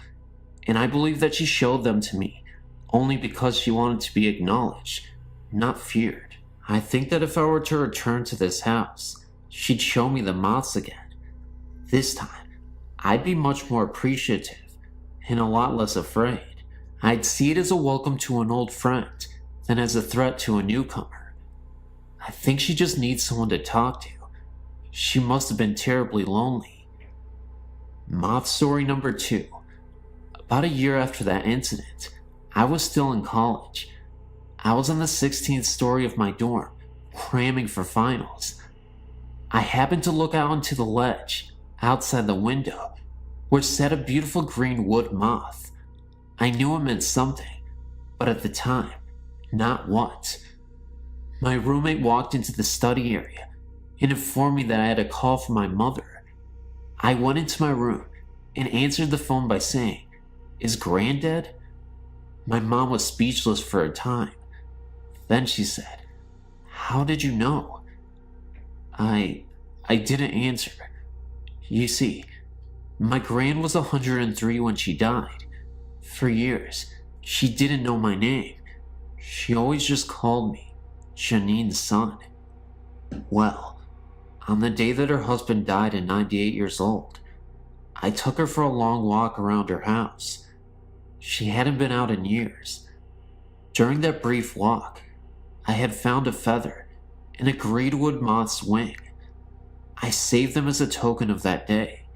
[SPEAKER 1] and I believe that she showed them to me only because she wanted to be acknowledged, not feared. I think that if I were to return to this house, she'd show me the moths again. This time, I'd be much more appreciative and a lot less afraid. I'd see it as a welcome to an old friend than as a threat to a newcomer. I think she just needs someone to talk to. She must have been terribly lonely. Moth story number 2. About a year after that incident, I was still in college. I was on the 16th story of my dorm, cramming for finals. I happened to look out onto the ledge, outside the window, where sat a beautiful green wood moth. I knew it meant something, but at the time, not what. My roommate walked into the study area and informed me that I had a call from my mother. I went into my room and answered the phone by saying, "Is Gran dead?" My mom was speechless for a time. Then she said, "How did you know?" I didn't answer. You see, my Gran was 103 when she died. For years, she didn't know my name. She always just called me Janine's son. Well, on the day that her husband died at 98 years old, I took her for a long walk around her house. She hadn't been out in years. During that brief walk, I had found a feather in a greenwood moth's wing. I saved them as a token of that day.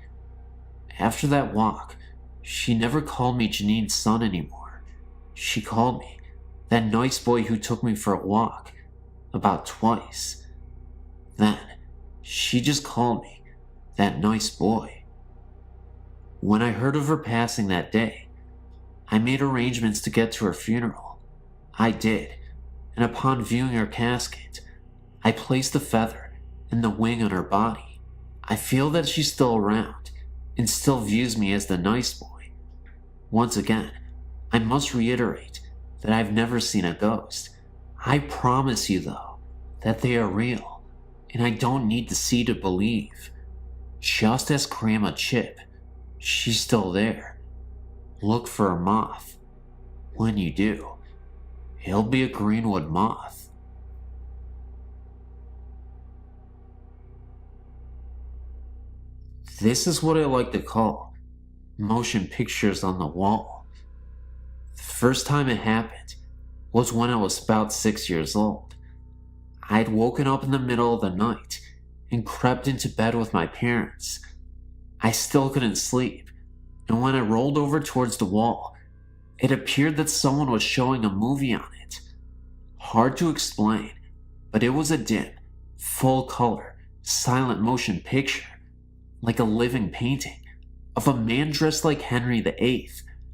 [SPEAKER 1] After that walk, she never called me Janine's son anymore. She called me that nice boy who took me for a walk about twice. Then, she just called me that nice boy. When I heard of her passing that day, I made arrangements to get to her funeral. I did, and upon viewing her casket, I placed the feather and the wing on her body. I feel that she's still around and still views me as the nice boy. Once again, I must reiterate that I've never seen a ghost. I promise you, though, that they are real, and I don't need to see to believe. Just as Grandma Chip, she's still there. Look for a moth. When you do, he'll be a greenwood moth. This is what I like to call motion pictures on the wall. The first time it happened was when I was about 6 years old. I had woken up in the middle of the night and crept into bed with my parents. I still couldn't sleep, and when I rolled over towards the wall, it appeared that someone was showing a movie on it. Hard to explain, but it was a dim, full-color, silent motion picture, like a living painting, of a man dressed like Henry VIII,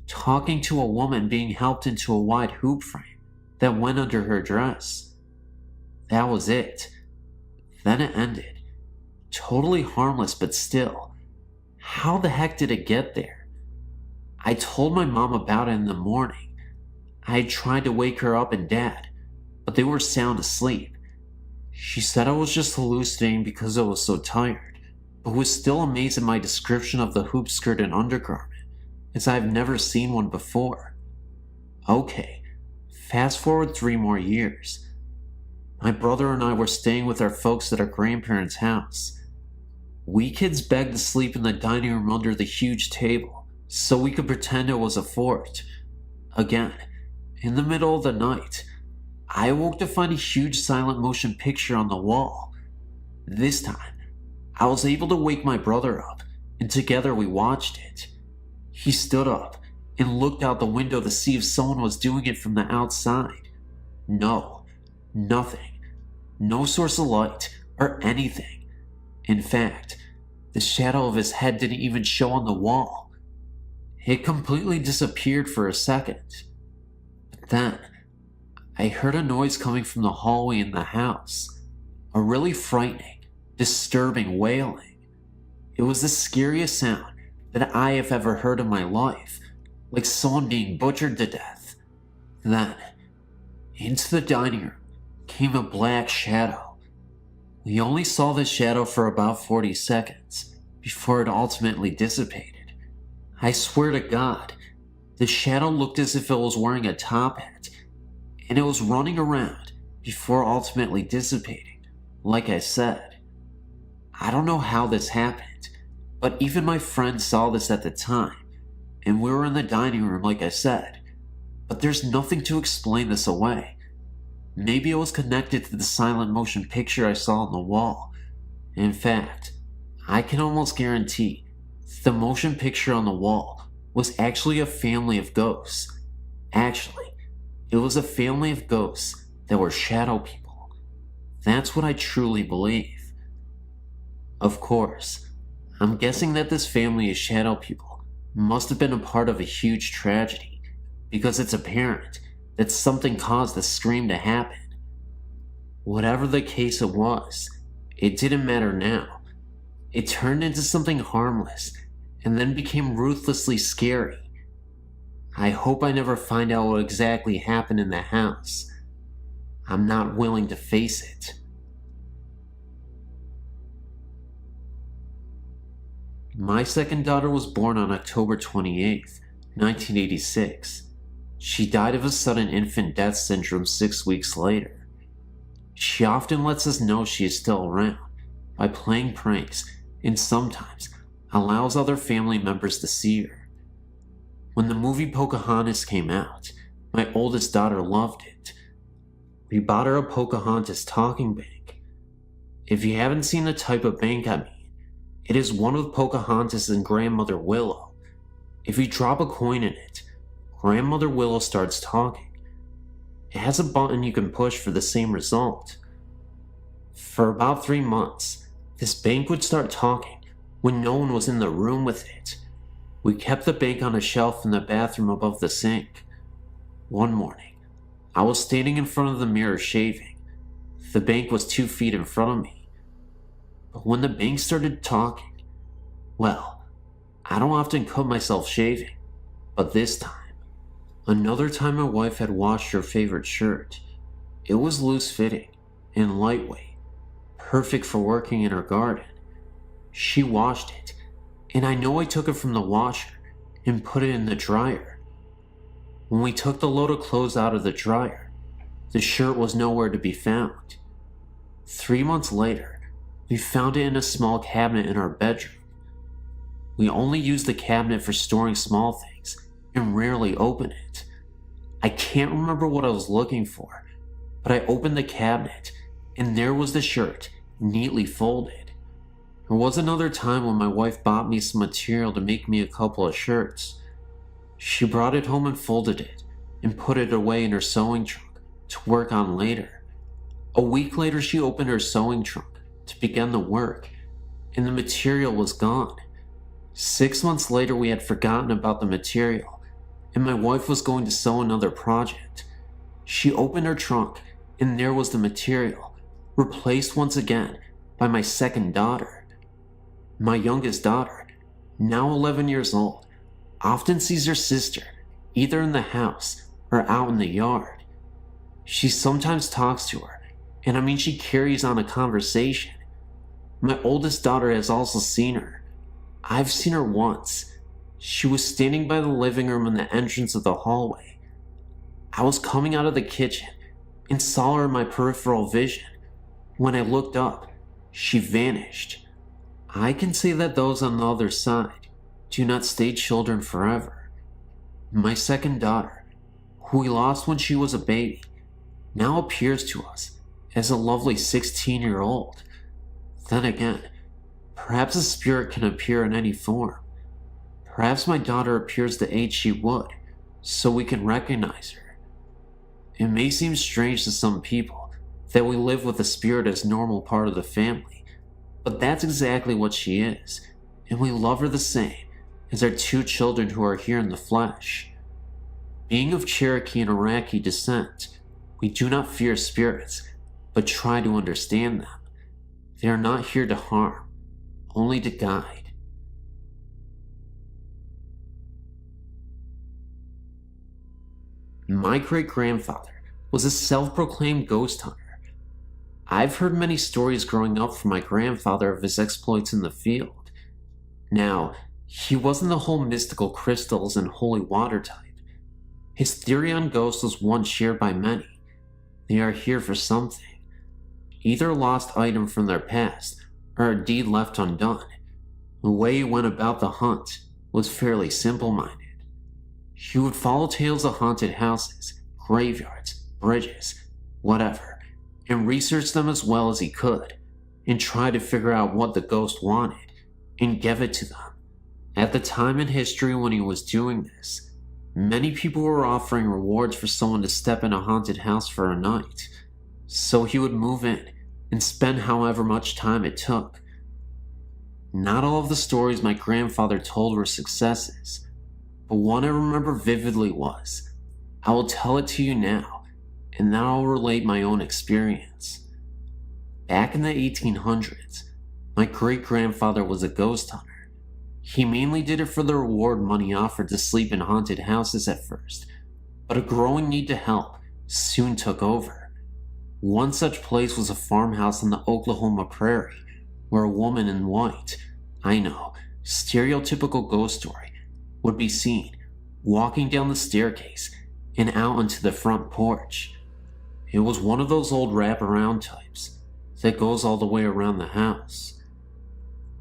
[SPEAKER 1] talking to a woman being helped into a wide hoop frame that went under her dress. That was it. Then it ended. Totally harmless, but still. How the heck did it get there? I told my mom about it in the morning. I had tried to wake her up and Dad, but they were sound asleep. She said I was just hallucinating because I was so tired, but was still amazed at my description of the hoop skirt and undergarment, as I have never seen one before. Okay, fast forward 3 more years. My brother and I were staying with our folks at our grandparents' house. We kids begged to sleep in the dining room under the huge table, so we could pretend it was a fort. Again, in the middle of the night, I awoke to find a huge silent motion picture on the wall. This time, I was able to wake my brother up, and together we watched it. He stood up and looked out the window to see if someone was doing it from the outside. No, nothing. No source of light or anything. In fact, the shadow of his head didn't even show on the wall. It completely disappeared for a second. But then, I heard a noise coming from the hallway in the house. A really frightening, disturbing wailing. It was the scariest sound that I have ever heard in my life, like someone being butchered to death. Then, into the dining room came a black shadow. We only saw the shadow for about 40 seconds before it ultimately dissipated. I swear to God, the shadow looked as if it was wearing a top hat, and it was running around before ultimately dissipating, like I said. I don't know how this happened, but even my friend saw this at the time, and we were in the dining room like I said, but there's nothing to explain this away. Maybe it was connected to the silent motion picture I saw on the wall. In fact, I can almost guarantee the motion picture on the wall was actually a family of ghosts. Actually, it was a family of ghosts that were shadow people. That's what I truly believe. Of course, I'm guessing that this family of shadow people must have been a part of a huge tragedy, because it's apparent that something caused the scream to happen. Whatever the case it was, it didn't matter now. It turned into something harmless and then became ruthlessly scary. I hope I never find out what exactly happened in the house. I'm not willing to face it. My second daughter was born on October 28th, 1986. She died of a sudden infant death syndrome 6 weeks later. She often lets us know she is still around by playing pranks and sometimes allows other family members to see her. When the movie Pocahontas came out, my oldest daughter loved it. We bought her a Pocahontas talking bank. If you haven't seen the type of bank I mean, it is one with Pocahontas and Grandmother Willow. If you drop a coin in it, Grandmother Willow starts talking. It has a button you can push for the same result. For about 3 months, this bank would start talking when no one was in the room with it. We kept the bank on a shelf in the bathroom above the sink. One morning, I was standing in front of the mirror shaving. The bank was 2 feet in front of me. But when the bank started talking, well, I don't often cut myself shaving, but this time, another time my wife had washed her favorite shirt. It was loose-fitting and lightweight, perfect for working in her garden. She washed it, and I know I took it from the washer and put it in the dryer. When we took the load of clothes out of the dryer, the shirt was nowhere to be found. 3 months later, we found it in a small cabinet in our bedroom. We only use the cabinet for storing small things and rarely open it. I can't remember what I was looking for, but I opened the cabinet and there was the shirt, neatly folded. There was another time when my wife bought me some material to make me a couple of shirts. She brought it home and folded it and put it away in her sewing trunk to work on later. A week later, she opened her sewing trunk to begin the work, and the material was gone. 6 months later, we had forgotten about the material, and my wife was going to sew another project. She opened her trunk, and there was the material, replaced once again by my second daughter. My youngest daughter now 11 years old, often sees her sister either in the house or out in the yard. She sometimes talks to her, and I mean she carries on a conversation. My oldest daughter has also seen her. I've seen her once. She was standing by the living room in the entrance of the hallway. I was coming out of the kitchen and saw her in my peripheral vision. When I looked up, she vanished. I can say that those on the other side do not stay children forever. My second daughter, who we lost when she was a baby, now appears to us as a lovely 16-year-old. Then again, perhaps a spirit can appear in any form. Perhaps my daughter appears the age she would, so we can recognize her. It may seem strange to some people that we live with a spirit as normal part of the family, but that's exactly what she is, and we love her the same as our two children who are here in the flesh. Being of Cherokee and Iraqi descent, we do not fear spirits, but try to understand them. They are not here to harm, only to guide. My great-grandfather was a self-proclaimed ghost hunter. I've heard many stories growing up from my grandfather of his exploits in the field. Now, he wasn't the whole mystical crystals and holy water type. His theory on ghosts was one shared by many. They are here for something. Either a lost item from their past, or a deed left undone. The way he went about the hunt was fairly simple-minded. He would follow tales of haunted houses, graveyards, bridges, whatever, and research them as well as he could, and try to figure out what the ghost wanted, and give it to them. At the time in history when he was doing this, many people were offering rewards for someone to step in a haunted house for a night, so he would move in and spend however much time it took. Not all of the stories my grandfather told were successes, but one I remember vividly was, I will tell it to you now, and then I'll relate my own experience. Back in the 1800s, my great-grandfather was a ghost hunter. He mainly did it for the reward money offered to sleep in haunted houses at first, but a growing need to help soon took over. One such place was a farmhouse on the Oklahoma prairie, where a woman in white, I know, stereotypical ghost story, would be seen walking down the staircase and out onto the front porch. It was one of those old wraparound types that goes all the way around the house.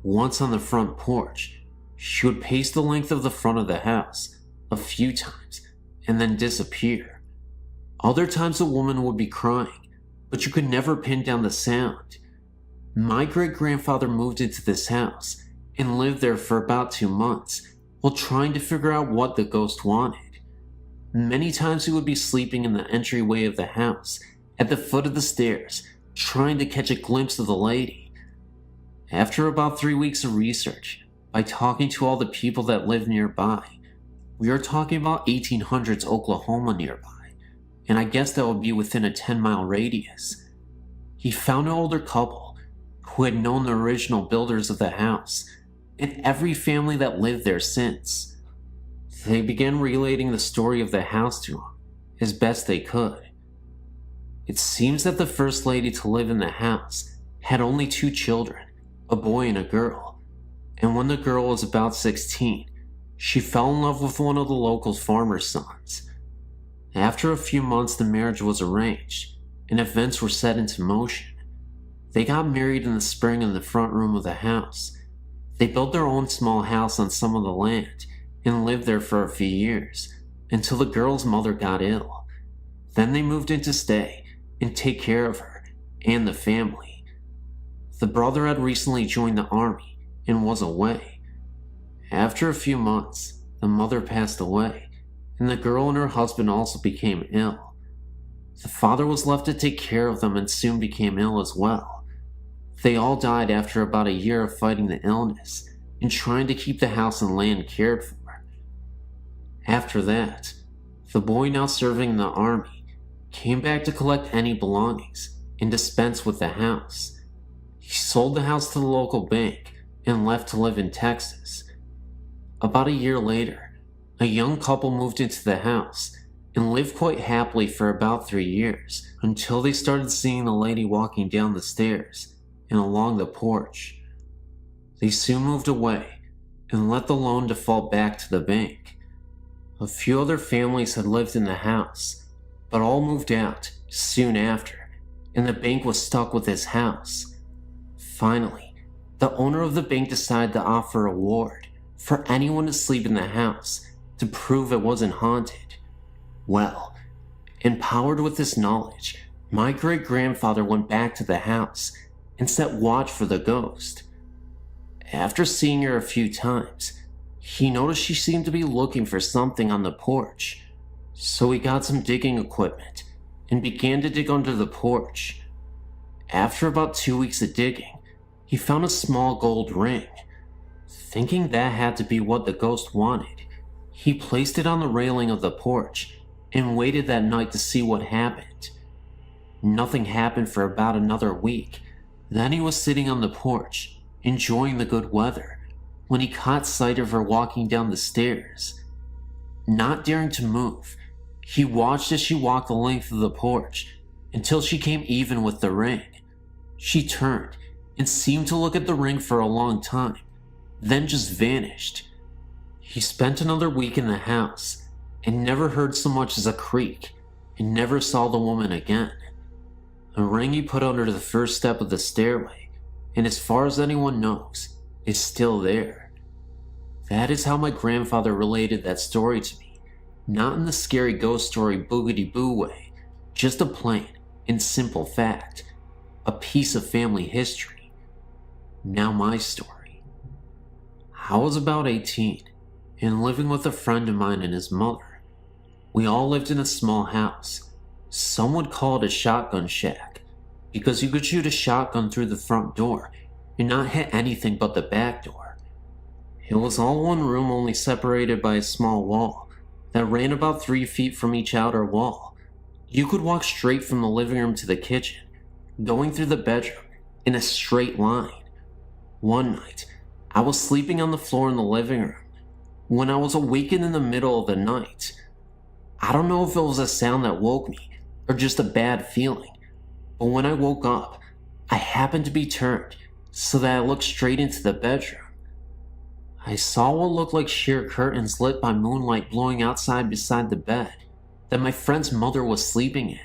[SPEAKER 1] Once on the front porch, she would pace the length of the front of the house a few times and then disappear. Other times the woman would be crying, but you could never pin down the sound. My great-grandfather moved into this house and lived there for about 2 months while trying to figure out what the ghost wanted. Many times he would be sleeping in the entryway of the house, at the foot of the stairs, trying to catch a glimpse of the lady. After about 3 weeks of research, by talking to all the people that lived nearby, we are talking about 1800s Oklahoma nearby, and I guess that would be within a 10-mile radius. He found an older couple who had known the original builders of the house, and every family that lived there since. They began relating the story of the house to him as best they could. It seems that the first lady to live in the house had only 2 children, a boy and a girl, and when the girl was about 16, she fell in love with one of the local farmer's sons. After a few months, the marriage was arranged, and events were set into motion. They got married in the spring in the front room of the house. They built their own small house on some of the land and lived there for a few years, until the girl's mother got ill. Then they moved in to stay and take care of her and the family. The brother had recently joined the army and was away. After a few months, the mother passed away, and the girl and her husband also became ill. The father was left to take care of them and soon became ill as well. They all died after about a year of fighting the illness and trying to keep the house and land cared for. After that, the boy, now serving in the army, came back to collect any belongings and dispense with the house. He sold the house to the local bank and left to live in Texas.
[SPEAKER 2] About a year later, a young couple moved into the house and lived quite happily for about 3 years until they started seeing the lady walking down the stairs and along the porch. They soon moved away and let the loan default back to the bank. A few other families had lived in the house, but all moved out soon after, and the bank was stuck with this house. Finally, the owner of the bank decided to offer a reward for anyone to sleep in the house to prove it wasn't haunted. Well, empowered with this knowledge, my great-grandfather went back to the house and set watch for the ghost. After seeing her a few times, he noticed she seemed to be looking for something on the porch, so he got some digging equipment and began to dig under the porch. After about 2 weeks of digging, he found a small gold ring. Thinking that had to be what the ghost wanted, he placed it on the railing of the porch and waited that night to see what happened. Nothing happened for about another week. Then he was sitting on the porch, enjoying the good weather, when he caught sight of her walking down the stairs. Not daring to move, he watched as she walked the length of the porch until she came even with the ring. She turned and seemed to look at the ring for a long time, then just vanished. He spent another week in the house and never heard so much as a creak and never saw the woman again. The ring he put under the first step of the stairway, and as far as anyone knows, is still there. That is how my grandfather related that story to me, not in the scary ghost story boogity-boo way, just a plain and simple fact, a piece of family history. Now my story. I was about 18 and living with a friend of mine and his mother. We all lived in a small house. Some would call it a shotgun shack, because you could shoot a shotgun through the front door and not hit anything but the back door. It was all one room, only separated by a small wall that ran about 3 feet from each outer wall. You could walk straight from the living room to the kitchen, going through the bedroom in a straight line. One night, I was sleeping on the floor in the living room when I was awakened in the middle of the night. I don't know if it was a sound that woke me or just a bad feeling, but when I woke up, I happened to be turned so that I looked straight into the bedroom. I saw what looked like sheer curtains lit by moonlight blowing outside beside the bed that my friend's mother was sleeping in.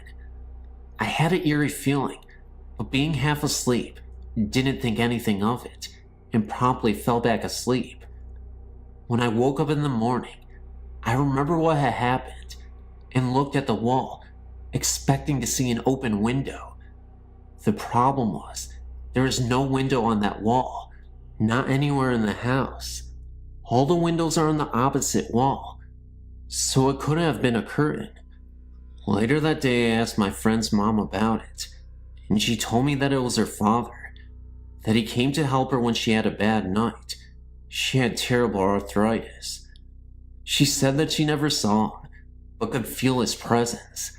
[SPEAKER 2] I had an eerie feeling, but being half asleep, didn't think anything of it, and promptly fell back asleep. When I woke up in the morning, I remember what had happened and looked at the wall, expecting to see an open window. The problem was, there is no window on that wall, not anywhere in the house. All the windows are on the opposite wall, so it couldn't have been a curtain. Later that day, I asked my friend's mom about it, and she told me that it was her father, that he came to help her when she had a bad night. She had terrible arthritis. She said that she never saw him, but could feel his presence.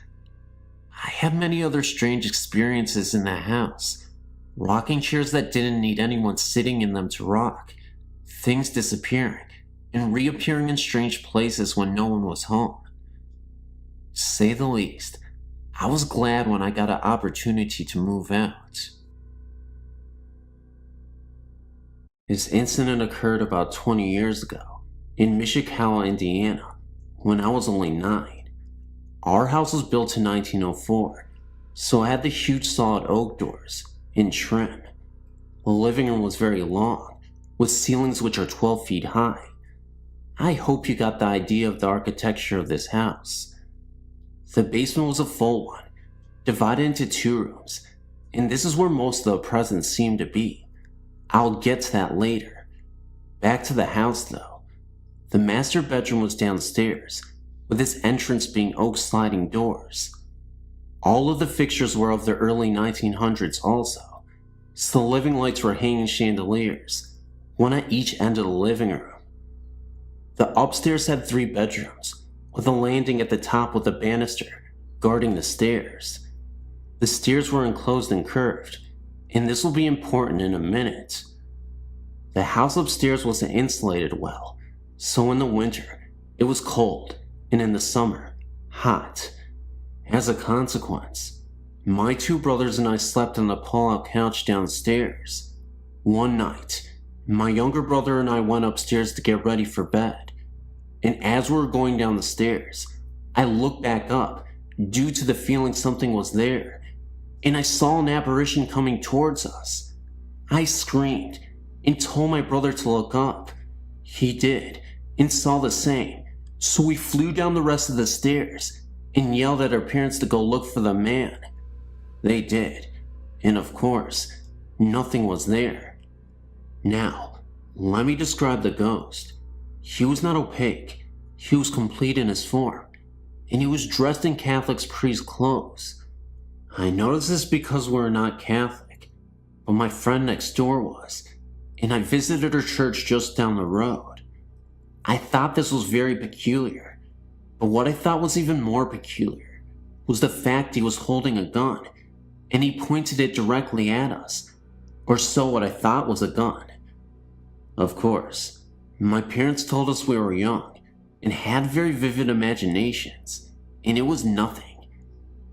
[SPEAKER 2] I had many other strange experiences in that house. Rocking chairs that didn't need anyone sitting in them to rock, things disappearing and reappearing in strange places when no one was home. To say the least, I was glad when I got an opportunity to move out. This incident occurred about 20 years ago in Mishikawa, Indiana, when I was only 9. Our house was built in 1904, so it had the huge solid oak doors in trim. The living room was very long, with ceilings which are 12 feet high. I hope you got the idea of the architecture of this house. The basement was a full one, divided into 2 rooms, and this is where most of the presents seemed to be. I'll get to that later. Back to the house though. The master bedroom was downstairs, with its entrance being oak sliding doors. All of the fixtures were of the early 1900s also, so the living lights were hanging chandeliers, one at each end of the living room. The upstairs had 3 bedrooms, with a landing at the top with a banister guarding the stairs. The stairs were enclosed and curved, and this will be important in a minute. The house upstairs wasn't insulated well, So in the winter, it was cold, and in the summer, hot. As a consequence, my two brothers and I slept on the pull-out couch downstairs. One night, my younger brother and I went upstairs to get ready for bed, and as we were going down the stairs, I looked back up due to the feeling something was there, and I saw an apparition coming towards us. I screamed and told my brother to look up. He did, and saw the same, so we flew down the rest of the stairs and yelled at our parents to go look for the man. They did, and of course, nothing was there. Now, let me describe the ghost. He was not opaque, he was complete in his form, and he was dressed in Catholic priest clothes. I noticed this because we're not Catholic, but my friend next door was, and I visited her church just down the road. I thought this was very peculiar, but what I thought was even more peculiar was the fact he was holding a gun, and he pointed it directly at us, or so what I thought was a gun. Of course, my parents told us we were young and had very vivid imaginations, and it was nothing.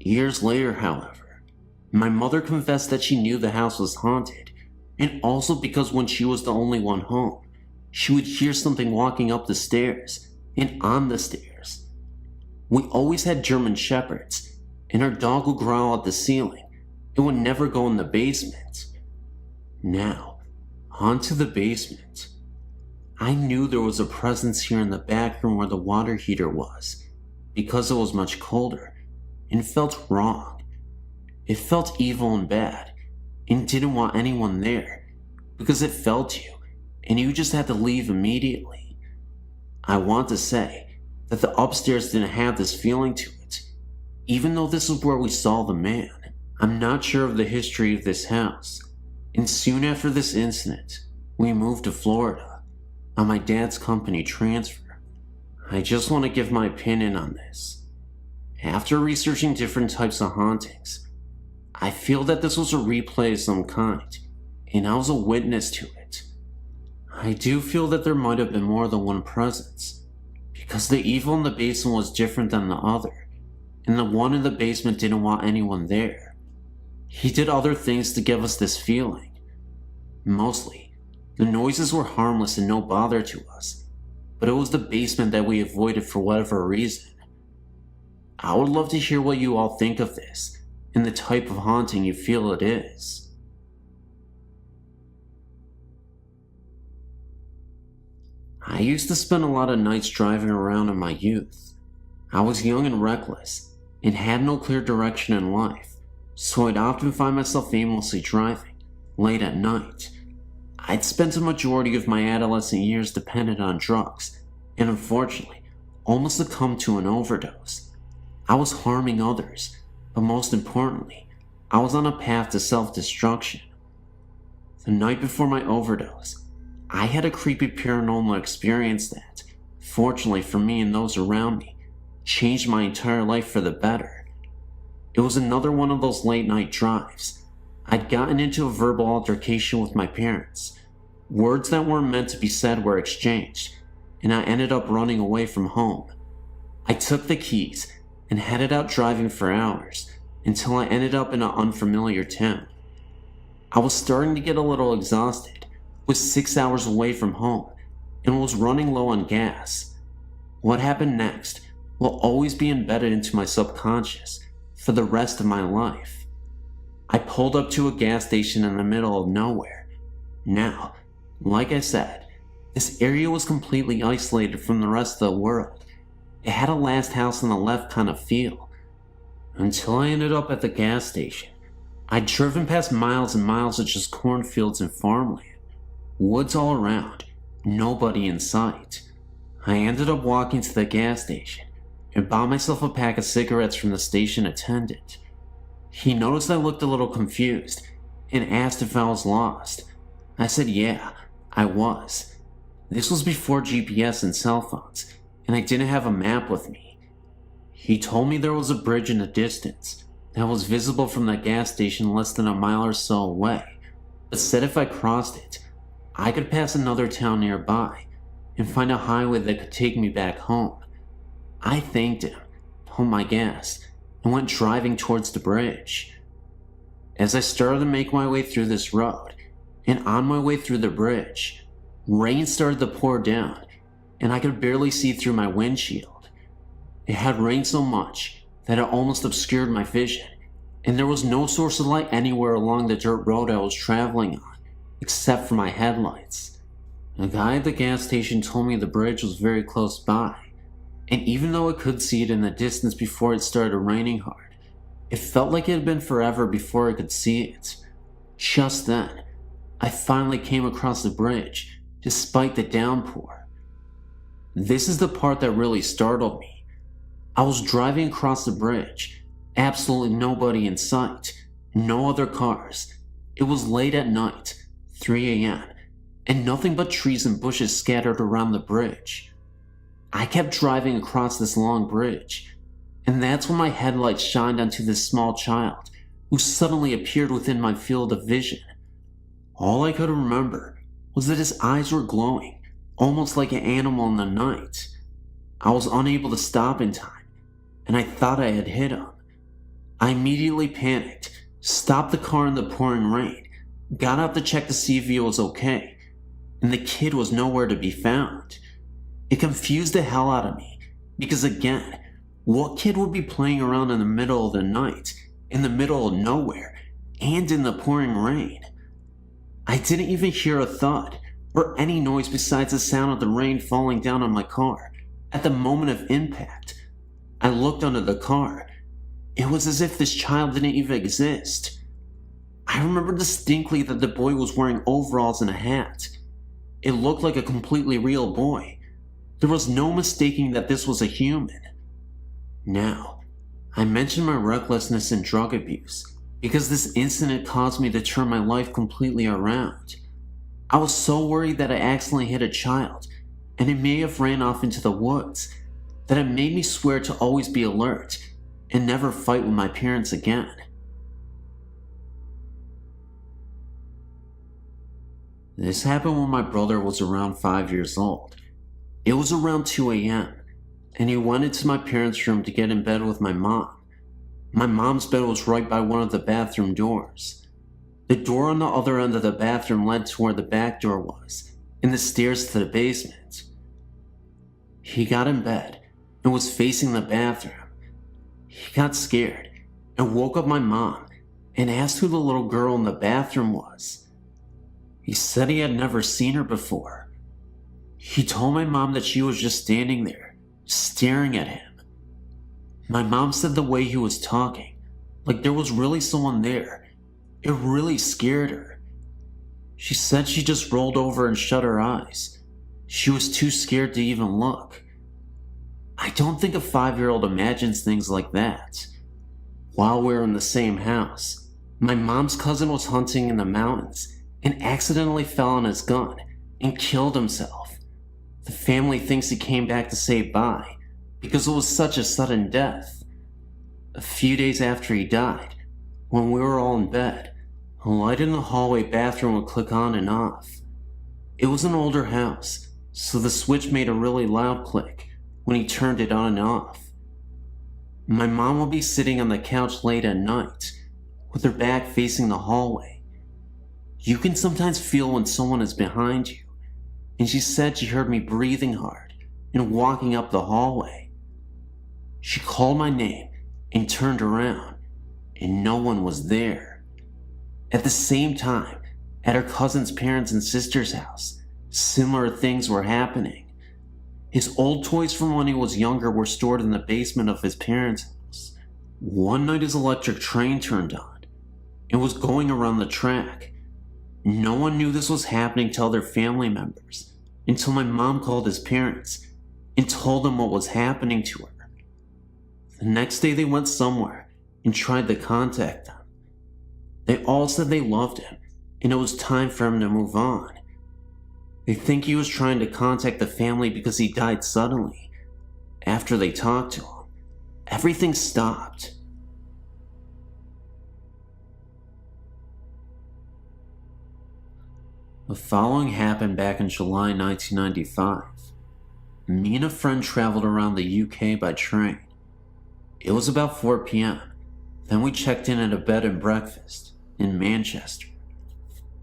[SPEAKER 2] Years later, however, my mother confessed that she knew the house was haunted, and also because when she was the only one home, she would hear something walking up the stairs and on the stairs. We always had German shepherds, and our dog would growl at the ceiling. It would never go in the basement. Now, onto the basement. I knew there was a presence here in the back room where the water heater was, because it was much colder, and felt wrong. It felt evil and bad, and didn't want anyone there, because it felt you, and you just had to leave immediately. I want to say that the upstairs didn't have this feeling to it, even though this is where we saw the man. I'm not sure of the history of this house, and soon after this incident, we moved to Florida on my dad's company transfer. I just want to give my opinion on this. After researching different types of hauntings, I feel that this was a replay of some kind, and I was a witness to it. I do feel that there might have been more than one presence, because the evil in the basement was different than the other, and the one in the basement didn't want anyone there. He did other things to give us this feeling. Mostly, the noises were harmless and no bother to us, but it was the basement that we avoided for whatever reason. I would love to hear what you all think of this, and the type of haunting you feel it is. I used to spend a lot of nights driving around in my youth. I was young and reckless, and had no clear direction in life, so I'd often find myself aimlessly driving, late at night. I'd spent a majority of my adolescent years dependent on drugs, and unfortunately, almost succumbed to an overdose. I was harming others, but most importantly, I was on a path to self-destruction. The night before my overdose, I had a creepy paranormal experience that, fortunately for me and those around me, changed my entire life for the better. It was another one of those late night drives. I'd gotten into a verbal altercation with my parents. Words that weren't meant to be said were exchanged, and I ended up running away from home. I took the keys and headed out driving for hours until I ended up in an unfamiliar town. I was starting to get a little exhausted, was 6 hours away from home, and was running low on gas. What happened next will always be embedded into my subconscious for the rest of my life. I pulled up to a gas station in the middle of nowhere. Now, like I said, this area was completely isolated from the rest of the world. It had a last house on the left kind of feel. Until I ended up at the gas station. I'd driven past miles and miles of just cornfields and farmland. Woods all around, nobody in sight. I ended up walking to the gas station and bought myself a pack of cigarettes from the station attendant. He noticed I looked a little confused and asked if I was lost. I said yeah, I was. This was before GPS and cell phones, and I didn't have a map with me. He told me there was a bridge in the distance that was visible from the gas station less than a mile or so away, but said if I crossed it, I could pass another town nearby,
[SPEAKER 1] and find a highway that could take me back home. I thanked him, pumped my gas, and went driving towards the bridge. As I started to make my way through this road, and on my way through the bridge, rain started to pour down, and I could barely see through my windshield. It had rained so much that it almost obscured my vision, and there was no source of light anywhere along the dirt road I was traveling on, except for my headlights. The guy at the gas station told me the bridge was very close by, and even though I could see it in the distance before it started raining hard, it felt like it had been forever before I could see it. Just then, I finally came across the bridge, despite the downpour. This is the part that really startled me. I was driving across the bridge, absolutely nobody in sight, no other cars. It was late at night, 3 a.m., and nothing but trees and bushes scattered around the bridge. I kept driving across this long bridge, and that's when my headlights shined onto this small child who suddenly appeared within my field of vision. All I could remember was that his eyes were glowing, almost like an animal in the night. I was unable to stop in time, and I thought I had hit him. I immediately panicked, stopped the car in the pouring rain, got out to check to see if he was okay, and the kid was nowhere to be found. It confused the hell out of me, because again, what kid would be playing around in the middle of the night, in the middle of nowhere, and in the pouring rain? I didn't even hear a thud, or any noise besides the sound of the rain falling down on my car. At the moment of impact, I looked under the car. It was as if this child didn't even exist. I remember distinctly that the boy was wearing overalls and a hat. It looked like a completely real boy. There was no mistaking that this was a human. Now, I mentioned my recklessness and drug abuse because this incident caused me to turn my life completely around. I was so worried that I accidentally hit a child, and it may have ran off into the woods, that it made me swear to always be alert and never fight with my parents again. This happened when my brother was around 5 years old. It was around 2 a.m., and he went into my parents' room to get in bed with my mom. My mom's bed was right by one of the bathroom doors. The door on the other end of the bathroom led to where the back door was, and the stairs to the basement. He got in bed and was facing the bathroom. He got scared and woke up my mom and asked who the little girl in the bathroom was. He said he had never seen her before. He told my mom that she was just standing there, staring at him. My mom said the way he was talking, like there was really someone there, it really scared her. She said she just rolled over and shut her eyes. She was too scared to even look. I don't think a 5-year-old imagines things like that. While we were in the same house, my mom's cousin was hunting in the mountains and accidentally fell on his gun and killed himself. The family thinks he came back to say bye because it was such a sudden death. A few days after he died, when we were all in bed, a light in the hallway bathroom would click on and off. It was an older house, so the switch made a really loud click when he turned it on and off. My mom would be sitting on the couch late at night, with her back facing the hallway. You can sometimes feel when someone is behind you, and she said she heard me breathing hard and walking up the hallway. She called my name and turned around, and no one was there. At the same time, at her cousin's parents' and sister's house, similar things were happening. His old toys from when he was younger were stored in the basement of his parents' house. One night his electric train turned on and was going around the track. No one knew this was happening to other family members until my mom called his parents and told them what was happening to her. The next day they went somewhere and tried to contact them. They all said they loved him and it was time for him to move on. They think he was trying to contact the family because he died suddenly. After they talked to him, everything stopped. The following happened back in July 1995. Me and a friend traveled around the UK by train. It was about 4 p.m. Then we checked in at a bed and breakfast in Manchester.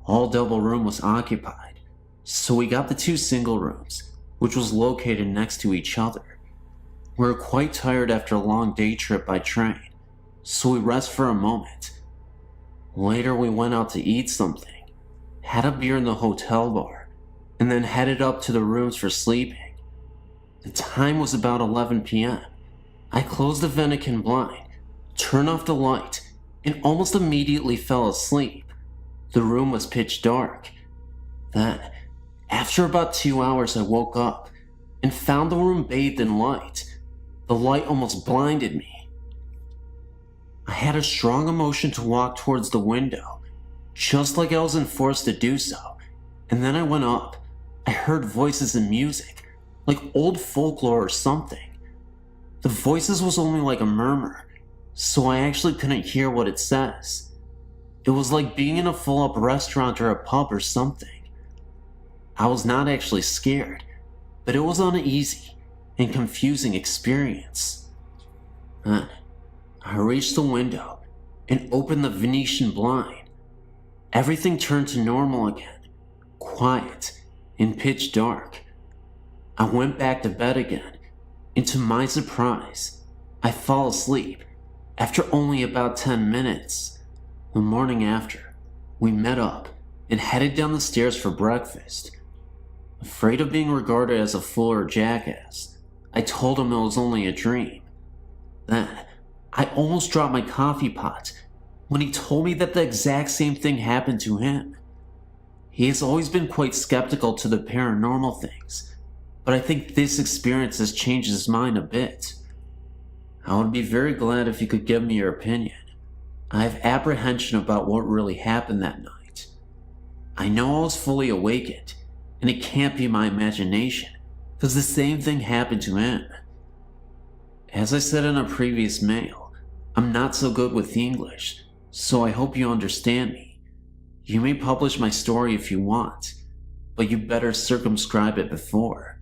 [SPEAKER 1] All double room was occupied, so we got the 2 single rooms, which was located next to each other. We were quite tired after a long day trip by train, so we rest for a moment. Later we went out to eat something, had a beer in the hotel bar, and then headed up to the rooms for sleeping. The time was about 11 p.m. I closed the Vatican blind, turned off the light, and almost immediately fell asleep. The room was pitch dark. Then, after about 2 hours, I woke up and found the room bathed in light. The light almost blinded me. I had a strong emotion to walk towards the window, just like I was enforced to do so, and then I went up. I heard voices and music, like old folklore or something. The voices was only like a murmur, so I actually couldn't hear what it says. It was like being in a full-up restaurant or a pub or something. I was not actually scared, but it was an uneasy and confusing experience. Then, I reached the window and opened the Venetian blind. Everything turned to normal again, quiet and pitch dark. I went back to bed again, and to my surprise, I fell asleep after only about 10 minutes. The morning after, we met up and headed down the stairs for breakfast. Afraid of being regarded as a fool or jackass, I told him it was only a dream. Then, I almost dropped my coffee pot when he told me that the exact same thing happened to him. He has always been quite skeptical to the paranormal things, but I think this experience has changed his mind a bit. I would be very glad if you could give me your opinion. I have apprehension about what really happened that night. I know I was fully awakened, and it can't be my imagination, because the same thing happened to him. As I said in a previous mail, I'm not so good with English, so I hope you understand me. You may publish my story if you want, but you better circumscribe it before.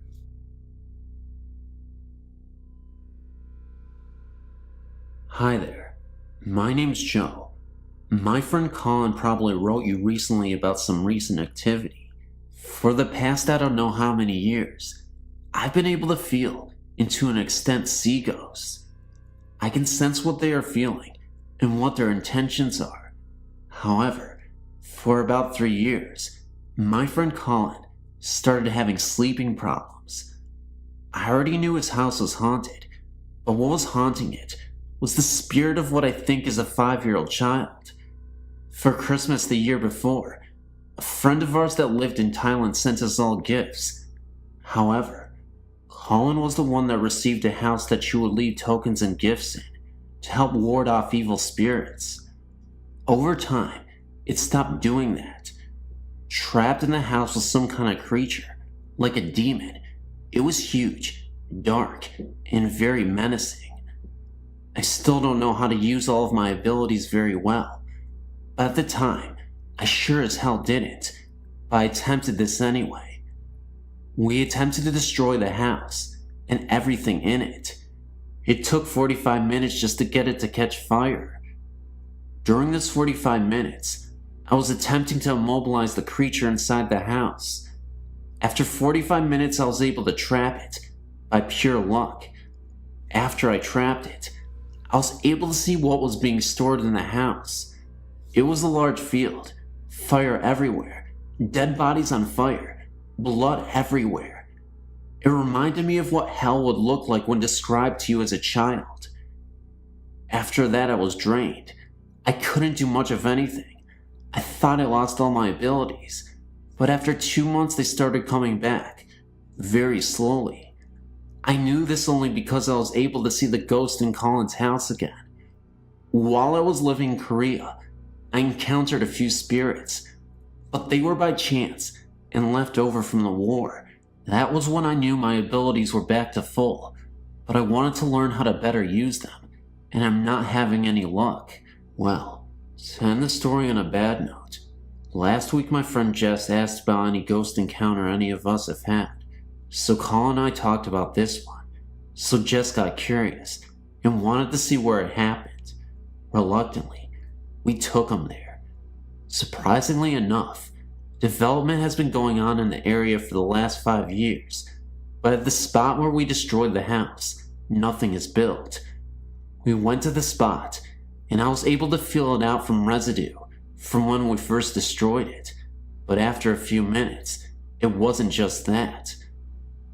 [SPEAKER 1] Hi there, my name's Joe. My friend Colin probably wrote you recently about some recent activity. For the past I don't know how many years, I've been able to feel, and to an extent see ghosts. I can sense what they are feeling and what their intentions are. However, for about 3 years, my friend Colin started having sleeping problems. I already knew his house was haunted, but what was haunting it was the spirit of what I think is a 5-year-old child. For Christmas the year before, a friend of ours that lived in Thailand sent us all gifts. However, Colin was the one that received a house that you would leave tokens and gifts in to help ward off evil spirits. Over time, it stopped doing that. Trapped in the house was some kind of creature, like a demon. It was huge, dark, and very menacing. I still don't know how to use all of my abilities very well, but at the time, I sure as hell didn't, but I attempted this anyway. We attempted to destroy the house, and everything in it. It took 45 minutes just to get it to catch fire. During this 45 minutes, I was attempting to immobilize the creature inside the house. After 45 minutes, I was able to trap it, by pure luck. After I trapped it, I was able to see what was being stored in the house. It was a large field, fire everywhere, dead bodies on fire, blood everywhere. It reminded me of what hell would look like when described to you as a child. After that, I was drained. I couldn't do much of anything. I thought I lost all my abilities, but after 2 months they started coming back, very slowly. I knew this only because I was able to see the ghost in Colin's house again. While I was living in Korea, I encountered a few spirits, but they were by chance and left over from the war. That was when I knew my abilities were back to full, but I wanted to learn how to better use them, and I'm not having any luck. Well, to end the story on a bad note, Last week my friend Jess asked about any ghost encounter any of us have had, so Colin and I talked about this one. So Jess got curious and wanted to see where it happened. Reluctantly, we took him there. Surprisingly enough, development has been going on in the area for the last 5 years, but at the spot where we destroyed the house, nothing is built. We went to the spot, and I was able to feel it out from residue from when we first destroyed it, but after a few minutes, it wasn't just that.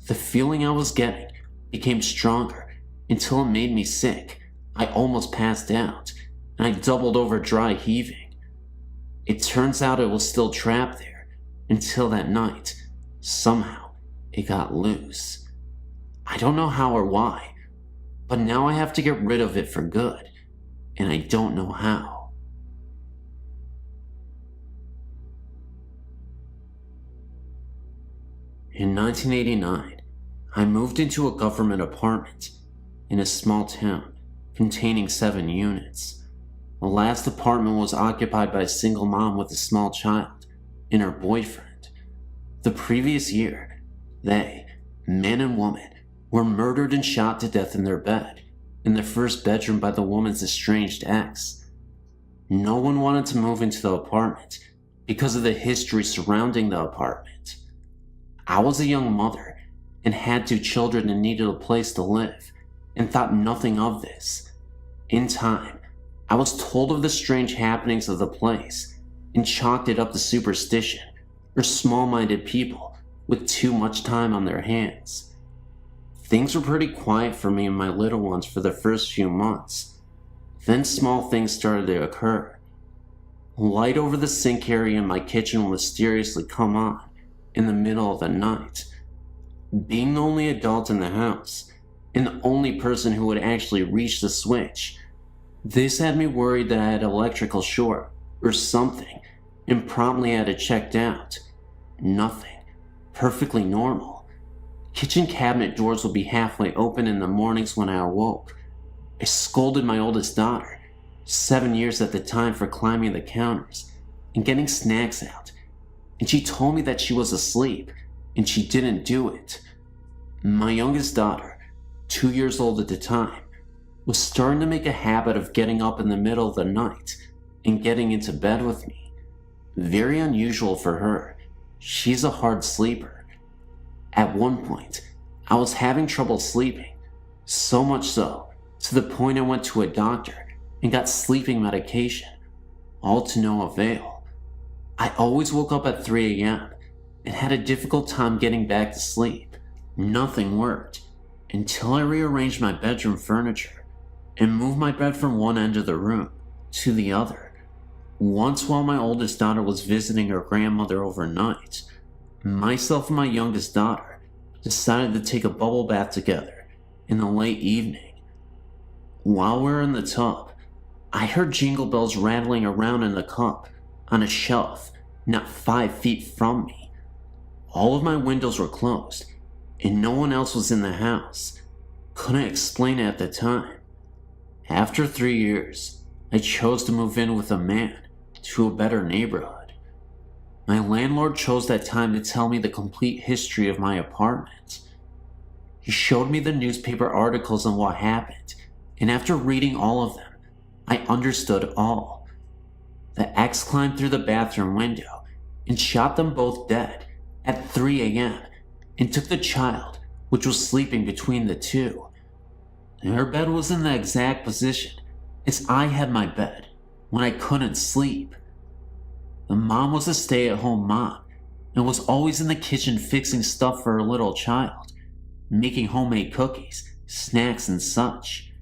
[SPEAKER 1] The feeling I was getting became stronger until it made me sick. I almost passed out, and I doubled over dry heaving. It turns out it was still trapped there until that night. Somehow, it got loose. I don't know how or why, but now I have to get rid of it for good, and I don't know how. In 1989, I moved into a government apartment in a small town containing 7 units. The last apartment was occupied by a single mom with a small child and her boyfriend. The previous year, they, man and woman, were murdered and shot to death in their bed in their first bedroom by the woman's estranged ex. No one wanted to move into the apartment because of the history surrounding the apartment. I was a young mother and had 2 children and needed a place to live, and thought nothing of this. In time, I was told of the strange happenings of the place and chalked it up to superstition or small-minded people with too much time on their hands. Things were pretty quiet for me and my little ones for the first few months. Then small things started to occur. Light over the sink area in my kitchen will mysteriously come on in the middle of the night. Being the only adult in the house, and the only person who would actually reach the switch, this had me worried that I had electrical short or something, and promptly had it checked out. Nothing. Perfectly normal. Kitchen cabinet doors would be halfway open in the mornings when I awoke. I scolded my oldest daughter, 7 years at the time, for climbing the counters and getting snacks out, and she told me that she was asleep and she didn't do it. My youngest daughter, 2 years old at the time, was starting to make a habit of getting up in the middle of the night and getting into bed with me. Very unusual for her. She's a hard sleeper. At one point, I was having trouble sleeping, so much so, to the point I went to a doctor and got sleeping medication, all to no avail. I always woke up at 3 a.m. and had a difficult time getting back to sleep. Nothing worked until I rearranged my bedroom furniture and moved my bed from one end of the room to the other. Once, while my oldest daughter was visiting her grandmother overnight, myself and my youngest daughter decided to take a bubble bath together in the late evening. While we were in the tub, I heard jingle bells rattling around in the cup on a shelf not 5 feet from me. All of my windows were closed, and no one else was in the house. Couldn't explain it at the time. After 3 years, I chose to move in with a man to a better neighborhood. My landlord chose that time to tell me the complete history of my apartment. He showed me the newspaper articles on what happened, and after reading all of them, I understood all. The ex climbed through the bathroom window and shot them both dead at 3 a.m. and took the child, which was sleeping between the two. Her bed was in the exact position as I had my bed when I couldn't sleep. The mom was a stay-at-home mom and was always in the kitchen fixing stuff for her little child, making homemade cookies, snacks, and such.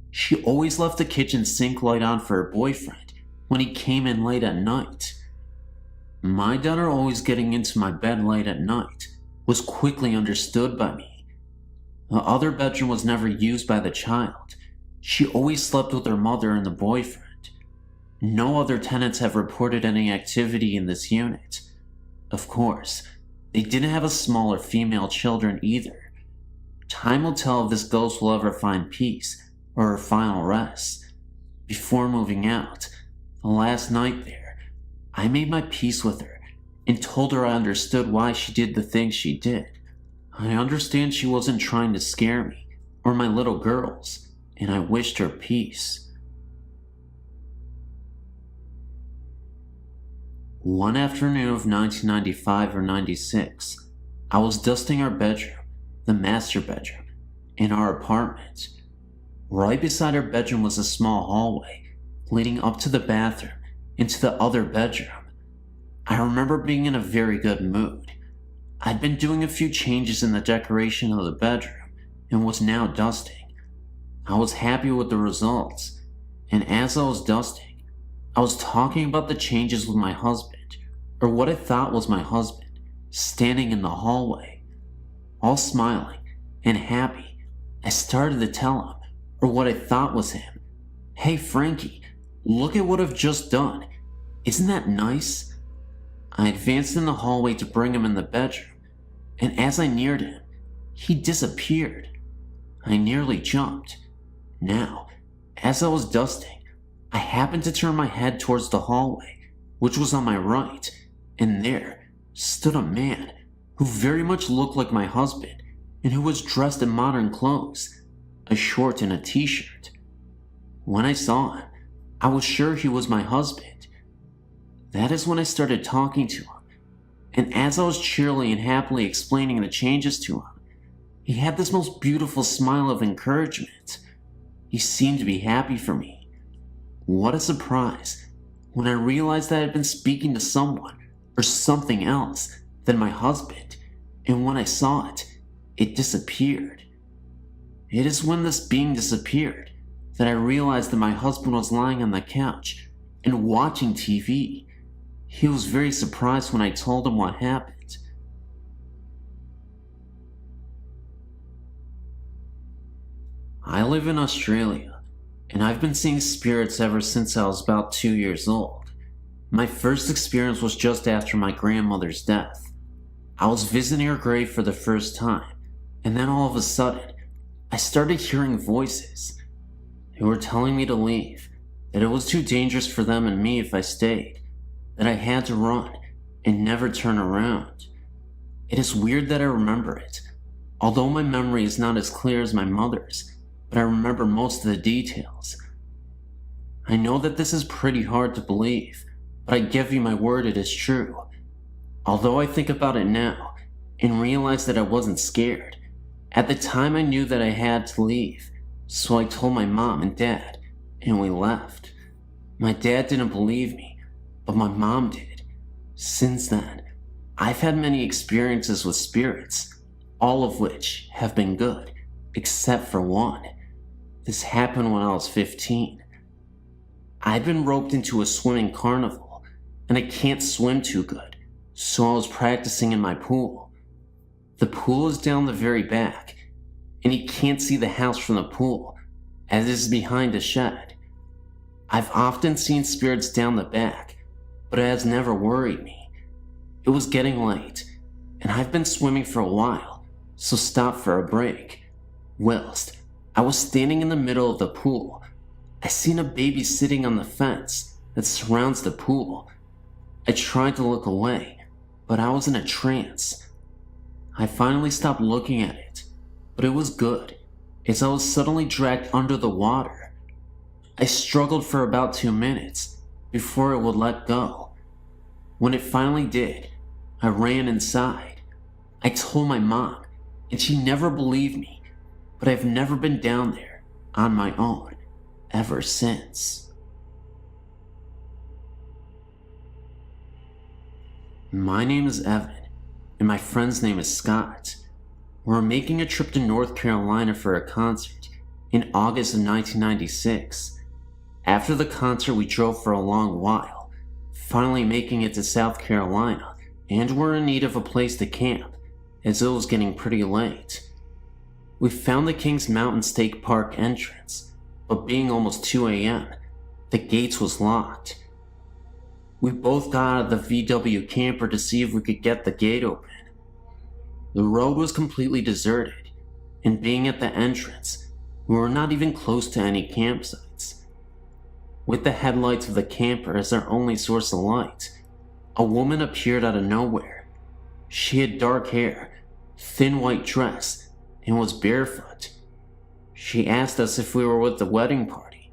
[SPEAKER 1] She always left the kitchen sink light on for her boyfriend when he came in late at night. My daughter always getting into my bed late at night was quickly understood by me. The other bedroom was never used by the child. She always slept with her mother and the boyfriend. No other tenants have reported any activity in this unit. Of course, they didn't have a smaller female children either. Time will tell if this ghost will ever find peace or her final rest. Before moving out, the last night there, I made my peace with her and told her I understood why she did the things she did. I understand she wasn't trying to scare me or my little girls, and I wished her peace. One afternoon of 1995 or 96, I was dusting our bedroom, the master bedroom, in our apartment. Right beside our bedroom was a small hallway leading up to the bathroom into the other bedroom. I remember being in a very good mood. I'd been doing a few changes in the decoration of the bedroom and was now dusting. I was happy with the results, and as I was dusting, I was talking about the changes with my husband, or what I thought was my husband, standing in the hallway. All smiling and happy, I started to tell him, or what I thought was him, "Hey Frankie, look at what I've just done. Isn't that nice?" I advanced in the hallway to bring him in the bedroom, and as I neared him, he disappeared. I nearly jumped. Now, as I was dusting, I happened to turn my head towards the hallway, which was on my right, and there stood a man who very much looked like my husband and who was dressed in modern clothes, a short and a t-shirt. When I saw him, I was sure he was my husband. That is when I started talking to him, and as I was cheerily and happily explaining the changes to him, he had this most beautiful smile of encouragement. He seemed to be happy for me. What a surprise when I realized that I had been speaking to someone or something else than my husband, and when I saw it, it disappeared. It is when this being disappeared that I realized that my husband was lying on the couch and watching TV. He was very surprised when I told him what happened. I live in Australia, and I've been seeing spirits ever since I was about 2 years old. My first experience was just after my grandmother's death. I was visiting her grave for the first time, and then all of a sudden, I started hearing voices. They were telling me to leave, that it was too dangerous for them and me if I stayed, that I had to run and never turn around. It is weird that I remember it, although my memory is not as clear as my mother's, but I remember most of the details. I know that this is pretty hard to believe, but I give you my word it is true. Although I think about it now and realize that I wasn't scared, at the time I knew that I had to leave, so I told my mom and dad, and we left. My dad didn't believe me, but my mom did. Since then, I've had many experiences with spirits, all of which have been good, except for one. This happened when I was 15. I'd been roped into a swimming carnival, and I can't swim too good, so I was practicing in my pool. The pool is down the very back, and you can't see the house from the pool, as it is behind a shed. I've often seen spirits down the back, but it has never worried me. It was getting late, and I've been swimming for a while, so stopped for a break. Whilst I was standing in the middle of the pool, I seen a baby sitting on the fence that surrounds the pool. I tried to look away, but I was in a trance. I finally stopped looking at it, but it was good, as I was suddenly dragged under the water. I struggled for about 2 minutes before it would let go. When it finally did, I ran inside. I told my mom, and she never believed me, but I've never been down there on my own ever since. My name is Evan, and my friend's name is Scott. We're making a trip to North Carolina for a concert in August of 1996. After the concert, we drove for a long while, finally making it to South Carolina, and were in need of a place to camp, as it was getting pretty late. We found the Kings Mountain State Park entrance, but being almost 2 a.m., the gates was locked. We both got out of the VW camper to see if we could get the gate open. The road was completely deserted, and being at the entrance, we were not even close to any campsites. With the headlights of the camper as our only source of light, a woman appeared out of nowhere. She had dark hair, thin white dress, and was barefoot. She asked us if we were with the wedding party,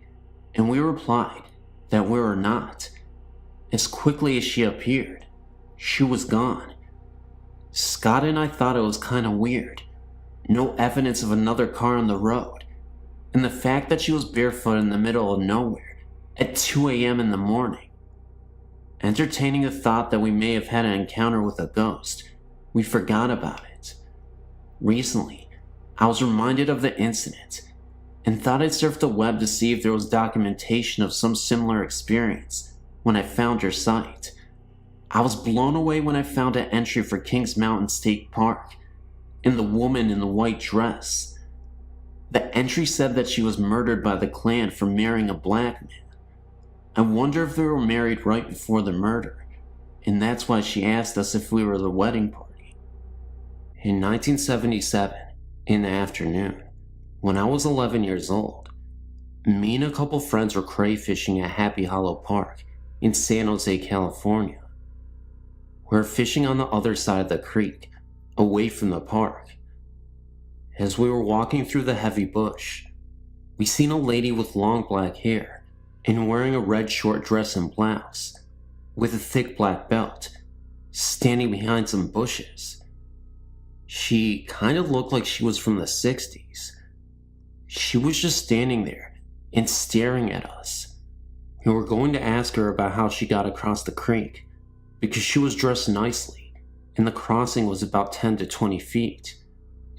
[SPEAKER 1] and we replied that we were not. As quickly as she appeared, she was gone. Scott and I thought it was kind of weird. No evidence of another car on the road, and the fact that she was barefoot in the middle of nowhere at 2 a.m. in the morning. Entertaining the thought that we may have had an encounter with a ghost, we forgot about it. Recently, I was reminded of the incident and thought I'd surf the web to see if there was documentation of some similar experience when I found your site. I was blown away when I found an entry for Kings Mountain State Park and the woman in the white dress. The entry said that she was murdered by the clan for marrying a black man. I wonder if they were married right before the murder, and that's why she asked us if we were the wedding party. In 1977, in the afternoon, when I was 11 years old, me and a couple friends were crayfishing at Happy Hollow Park in San Jose, California. We were fishing on the other side of the creek, away from the park. As we were walking through the heavy bush, we seen a lady with long black hair and wearing a red short dress and blouse, with a thick black belt, standing behind some bushes. She kind of looked like she was from the 60s. She was just standing there and staring at us. We were going to ask her about how she got across the creek, because she was dressed nicely, and the crossing was about 10 to 20 feet,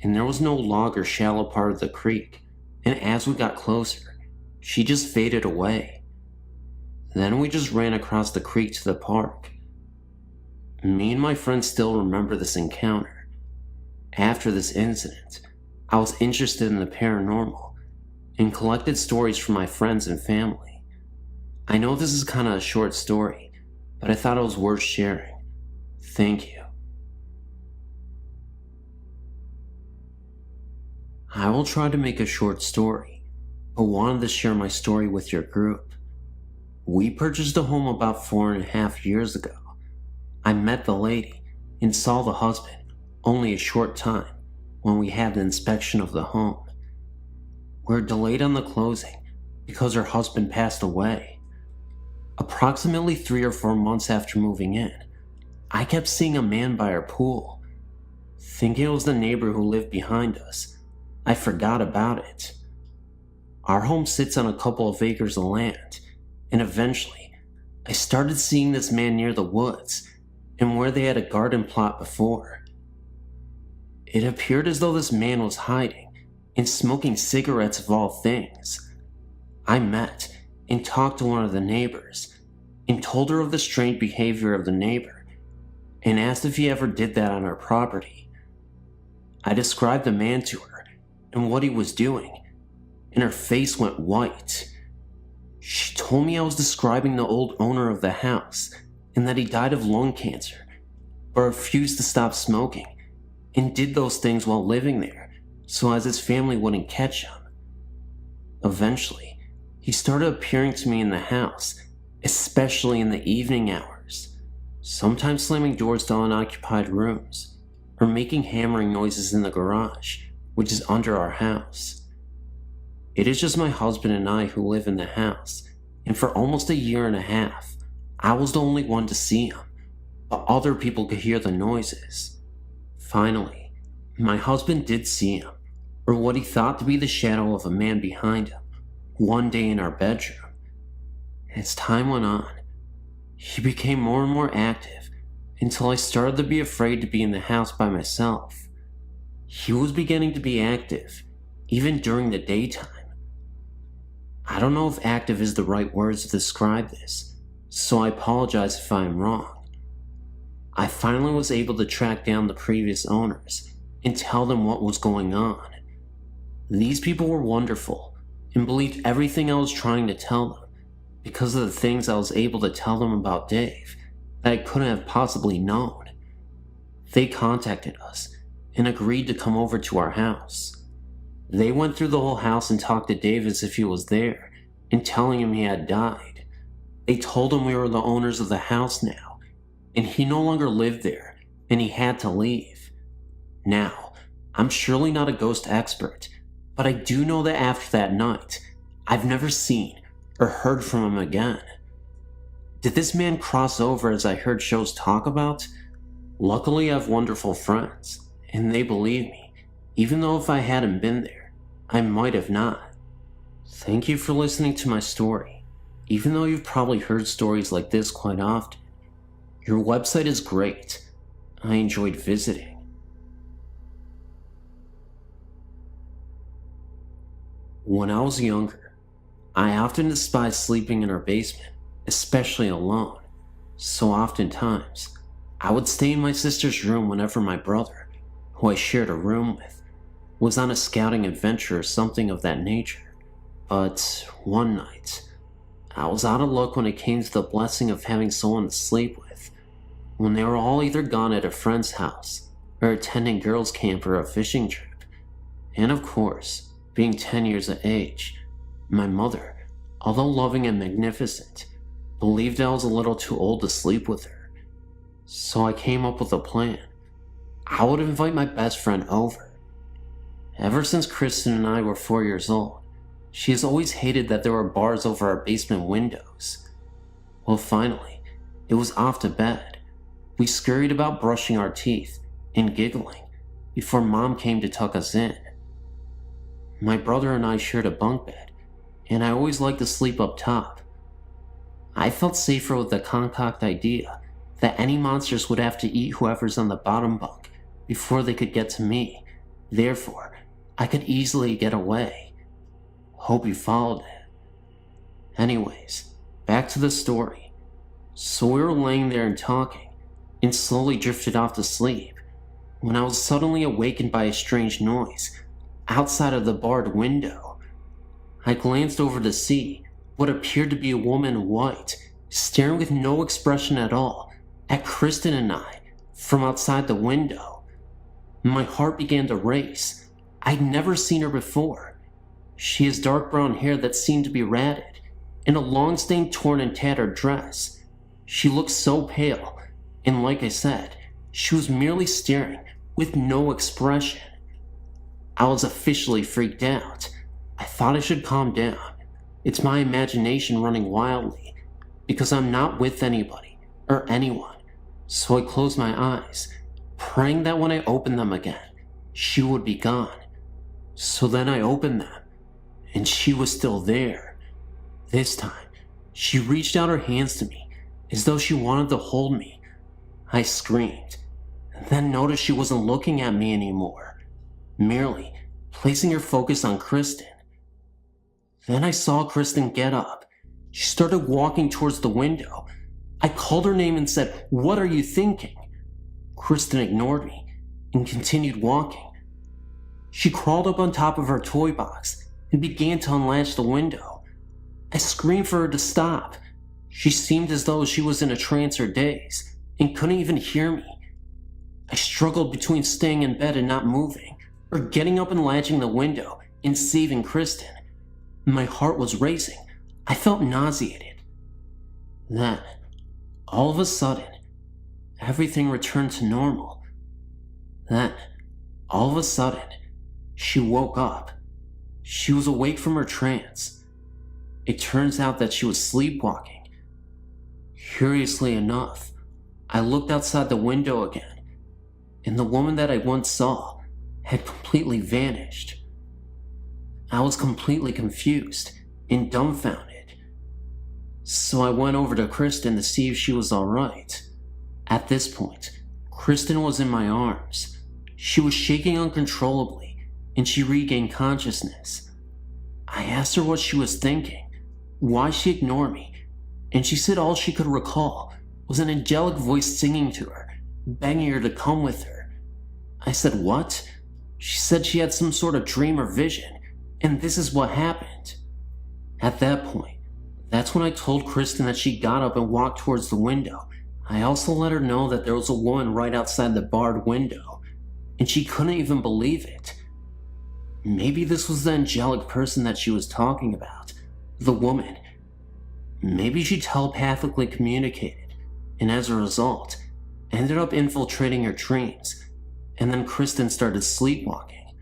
[SPEAKER 1] and there was no log or shallow part of the creek, and as we got closer, she just faded away. Then we just ran across the creek to the park. Me and my friends still remember this encounter. After this incident, I was interested in the paranormal and collected stories from my friends and family. I know this is kind of a short story, but I thought it was worth sharing. Thank you. I will try to make a short story, but wanted to share my story with your group. We purchased a home about 4.5 years ago. I met the lady and saw the husband only a short time when we had the inspection of the home. We were delayed on the closing because her husband passed away. Approximately 3 or 4 months after moving in, I kept seeing a man by our pool. Thinking it was the neighbor who lived behind us, I forgot about it. Our home sits on a couple of acres of land, and eventually, I started seeing this man near the woods and where they had a garden plot before. It appeared as though this man was hiding and smoking cigarettes of all things. I met and talked to one of the neighbors and told her of the strange behavior of the neighbor and asked if he ever did that on our property. I described the man to her and what he was doing, and her face went white. She told me I was describing the old owner of the house and that he died of lung cancer, but refused to stop smoking and did those things while living there so as his family wouldn't catch him. Eventually, he started appearing to me in the house, especially in the evening hours, sometimes slamming doors to unoccupied rooms or making hammering noises in the garage, which is under our house. It is just my husband and I who live in the house, and for almost 1.5 years, I was the only one to see him, but other people could hear the noises. Finally, my husband did see him, or what he thought to be the shadow of a man behind him, one day in our bedroom. As time went on, he became more and more active until I started to be afraid to be in the house by myself. He was beginning to be active, even during the daytime. I don't know if active is the right words to describe this, so I apologize if I am wrong. I finally was able to track down the previous owners and tell them what was going on. These people were wonderful and believed everything I was trying to tell them because of the things I was able to tell them about Dave that I couldn't have possibly known. They contacted us and agreed to come over to our house. They went through the whole house and talked to Dave as if he was there and telling him he had died. They told him we were the owners of the house now
[SPEAKER 2] and he no longer lived there, and he had to leave. Now, I'm surely not a ghost expert, but I do know that after that night, I've never seen or heard from him again. Did this man cross over as I heard shows talk about? Luckily, I have wonderful friends, and they believe me, even though if I hadn't been there, I might have not. Thank you for listening to my story, even though you've probably heard stories like this quite often. Your website is great. I enjoyed visiting. When I was younger, I often despised sleeping in our basement, especially alone, so oftentimes, I would stay in my sister's room whenever my brother, who I shared a room with, was on a scouting adventure or something of that nature. But one night, I was out of luck when it came to the blessing of having someone to sleep with, when they were all either gone at a friend's house or attending girls' camp or a fishing trip. And of course, being 10 years of age, my mother, although loving and magnificent, believed I was a little too old to sleep with her. So I came up with a plan. I would invite my best friend over. Ever since Kristen and I were 4 years old, she has always hated that there were bars over our basement windows. Well, finally, it was off to bed. We scurried about brushing our teeth and giggling before Mom came to tuck us in. My brother and I shared a bunk bed, and I always liked to sleep up top. I felt safer with the concoct idea that any monsters would have to eat whoever's on the bottom bunk before they could get to me. Therefore, I could easily get away. Hope you followed it. Anyways, back to the story. So we were laying there and talking, and slowly drifted off to sleep, when I was suddenly awakened by a strange noise outside of the barred window. I glanced over to see what appeared to be a woman in white, staring with no expression at all at Kristen and I from outside the window. My heart began to race. I'd never seen her before. She has dark brown hair that seemed to be ratted, and a long-stained, torn and tattered dress. She looked so pale, and like I said, she was merely staring with no expression. I was officially freaked out. I thought I should calm down. It's my imagination running wildly, because I'm not with anybody or anyone. So I closed my eyes, praying that when I opened them again, she would be gone. So then I opened them, and she was still there. This time, she reached out her hands to me, as though she wanted to hold me. I screamed, and then noticed she wasn't looking at me anymore, merely placing her focus on Kristen. Then I saw Kristen get up. She started walking towards the window. I called her name and said, "What are you thinking?" Kristen ignored me and continued walking. She crawled up on top of her toy box and began to unlatch the window. I screamed for her to stop. She seemed as though she was in a trance or daze and couldn't even hear me. I struggled between staying in bed and not moving, or getting up and latching the window and saving Kristen. My heart was racing. I felt nauseated. Then, all of a sudden, everything returned to normal. Then, all of a sudden, she woke up. She was awake from her trance. It turns out that she was sleepwalking. Curiously enough, I looked outside the window again, and the woman that I once saw had completely vanished. I was completely confused and dumbfounded. So I went over to Kristen to see if she was alright. At this point, Kristen was in my arms. She was shaking uncontrollably, and she regained consciousness. I asked her what she was thinking, why she ignored me, and she said all she could recall was an angelic voice singing to her, begging her to come with her. I said, "What?" She said she had some sort of dream or vision, and this is what happened. At that point, that's when I told Kristen that she got up and walked towards the window. I also let her know that there was a woman right outside the barred window, and she couldn't even believe it. Maybe this was the angelic person that she was talking about, the woman. Maybe she telepathically communicated, and as a result, ended up infiltrating her dreams, and then Kristen started sleepwalking.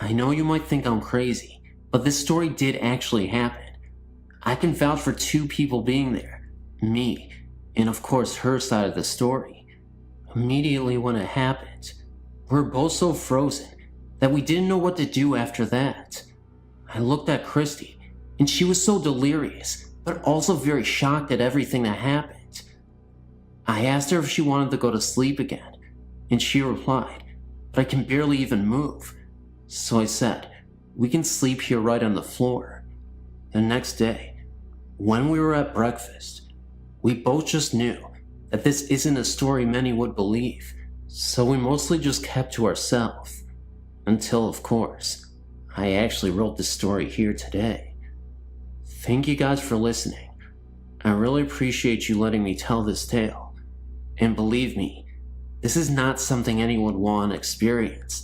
[SPEAKER 2] I know you might think I'm crazy, but this story did actually happen. I can vouch for 2 people being there, me, and of course her side of the story. Immediately when it happened, we were both so frozen that we didn't know what to do after that. I looked at Christy, and she was so delirious, but also very shocked at everything that happened. I asked her if she wanted to go to sleep again, and she replied, "But I can barely even move." So I said, "We can sleep here right on the floor." The next day, when we were at breakfast, we both just knew that this isn't a story many would believe, so we mostly just kept to ourselves. Until, of course, I actually wrote this story here today. Thank you guys for listening. I really appreciate you letting me tell this tale. And believe me, this is not something anyone would want to experience,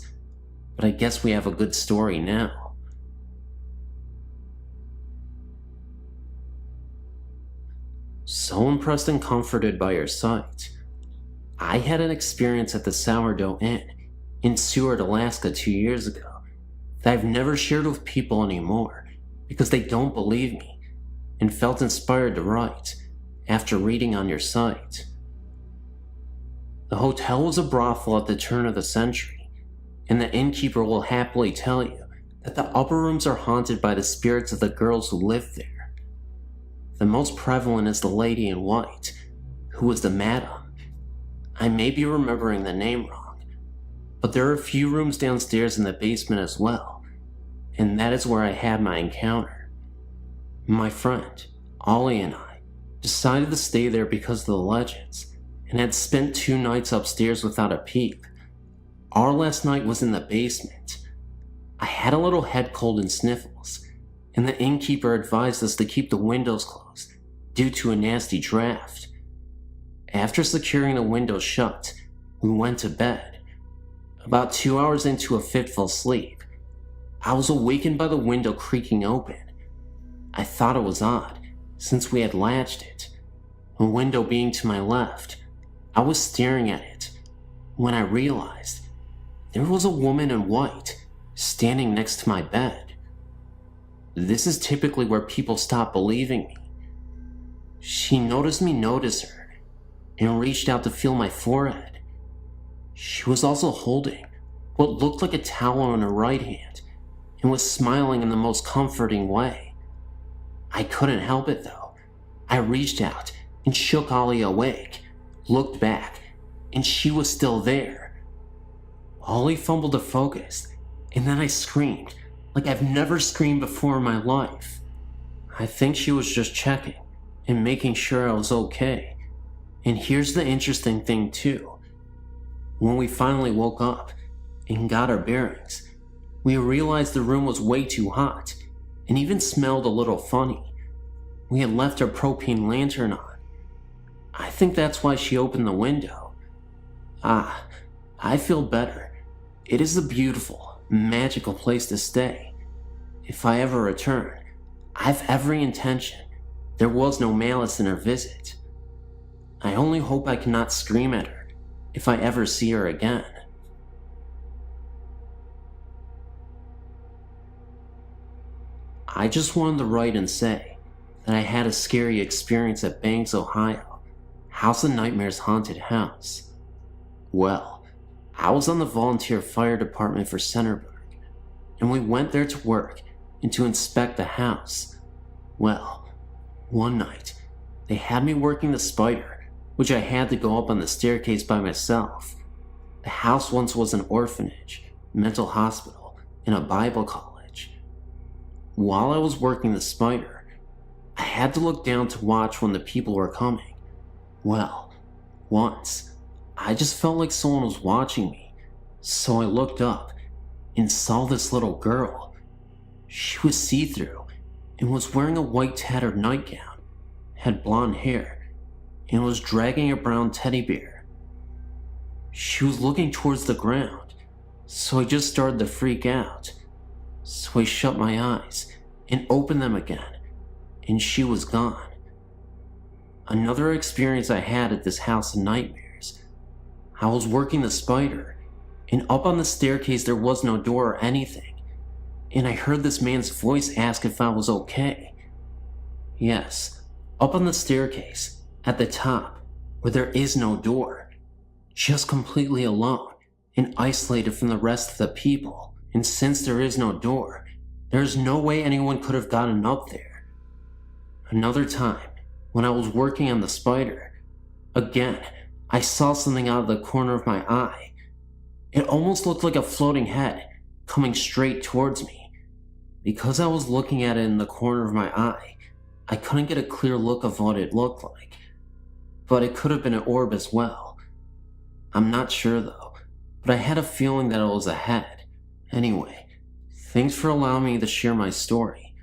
[SPEAKER 2] but I guess we have a good story now. So impressed and comforted by your sight, I had an experience at the Sourdough Inn in Seward, Alaska 2 years ago that I've never shared with people anymore because they don't believe me, and felt inspired to write after reading on your site. The hotel was a brothel at the turn of the century, and the innkeeper will happily tell you that the upper rooms are haunted by the spirits of the girls who lived there. The most prevalent is the lady in white, who was the madam. I may be remembering the name wrong, but there are a few rooms downstairs in the basement as well, and that is where I had my encounter. My friend, Ollie, and I decided to stay there because of the legends, and had spent 2 nights upstairs without a peep. Our last night was in the basement. I had a little head cold and sniffles, and the innkeeper advised us to keep the windows closed due to a nasty draft. After securing the windows shut, we went to bed. About 2 hours into a fitful sleep, I was awakened by the window creaking open. I thought it was odd, since we had latched it. The window being to my left, I was staring at it when I realized there was a woman in white standing next to my bed. This is typically where people stop believing me. She noticed me notice her and reached out to feel my forehead. She was also holding what looked like a towel in her right hand and was smiling in the most comforting way. I couldn't help it though. I reached out and shook Ollie awake, looked back, and she was still there. Ollie fumbled to focus, and then I screamed like I've never screamed before in my life. I think she was just checking and making sure I was okay. And here's the interesting thing too. When we finally woke up and got our bearings, we realized the room was way too hot and even smelled a little funny. We had left our propane lantern on. I think that's why she opened the window. I feel better. It is a beautiful, magical place to stay. If I ever return, I've every intention. There was no malice in her visit. I only hope I cannot scream at her if I ever see her again. I just wanted to write and say that I had a scary experience at Banks, Ohio. House of Nightmares haunted house. Well, I was on the volunteer fire department for Centerburg, and we went there to work and to inspect the house. Well, one night, they had me working the spider, which I had to go up on the staircase by myself. The house once was an orphanage, mental hospital, and a Bible college. While I was working the spider, I had to look down to watch when the people were coming. Well, once, I just felt like someone was watching me, so I looked up and saw this little girl. She was see-through and was wearing a white tattered nightgown, had blonde hair, and was dragging a brown teddy bear. She was looking towards the ground, so I just started to freak out. So I shut my eyes and opened them again, and she was gone. Another experience I had at this house of nightmares. I was working the spider, and up on the staircase there was no door or anything, and I heard this man's voice ask if I was okay. Yes, up on the staircase, at the top, where there is no door, just completely alone and isolated from the rest of the people, and since there is no door, there is no way anyone could have gotten up there. Another time, when I was working on the spider, again, I saw something out of the corner of my eye. It almost looked like a floating head coming straight towards me. Because I was looking at it in the corner of my eye, I couldn't get a clear look of what it looked like. But it could have been an orb as well. I'm not sure though, but I had a feeling that it was a head. Anyway, thanks for allowing me to share my story.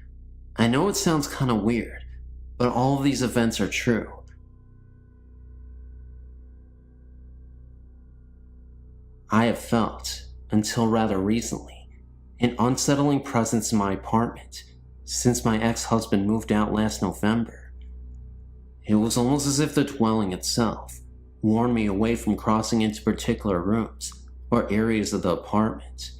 [SPEAKER 2] I know it sounds kinda weird, but all of these events are true. I have felt, until rather recently, an unsettling presence in my apartment since my ex-husband moved out last November. It was almost as if the dwelling itself warned me away from crossing into particular rooms or areas of the apartment.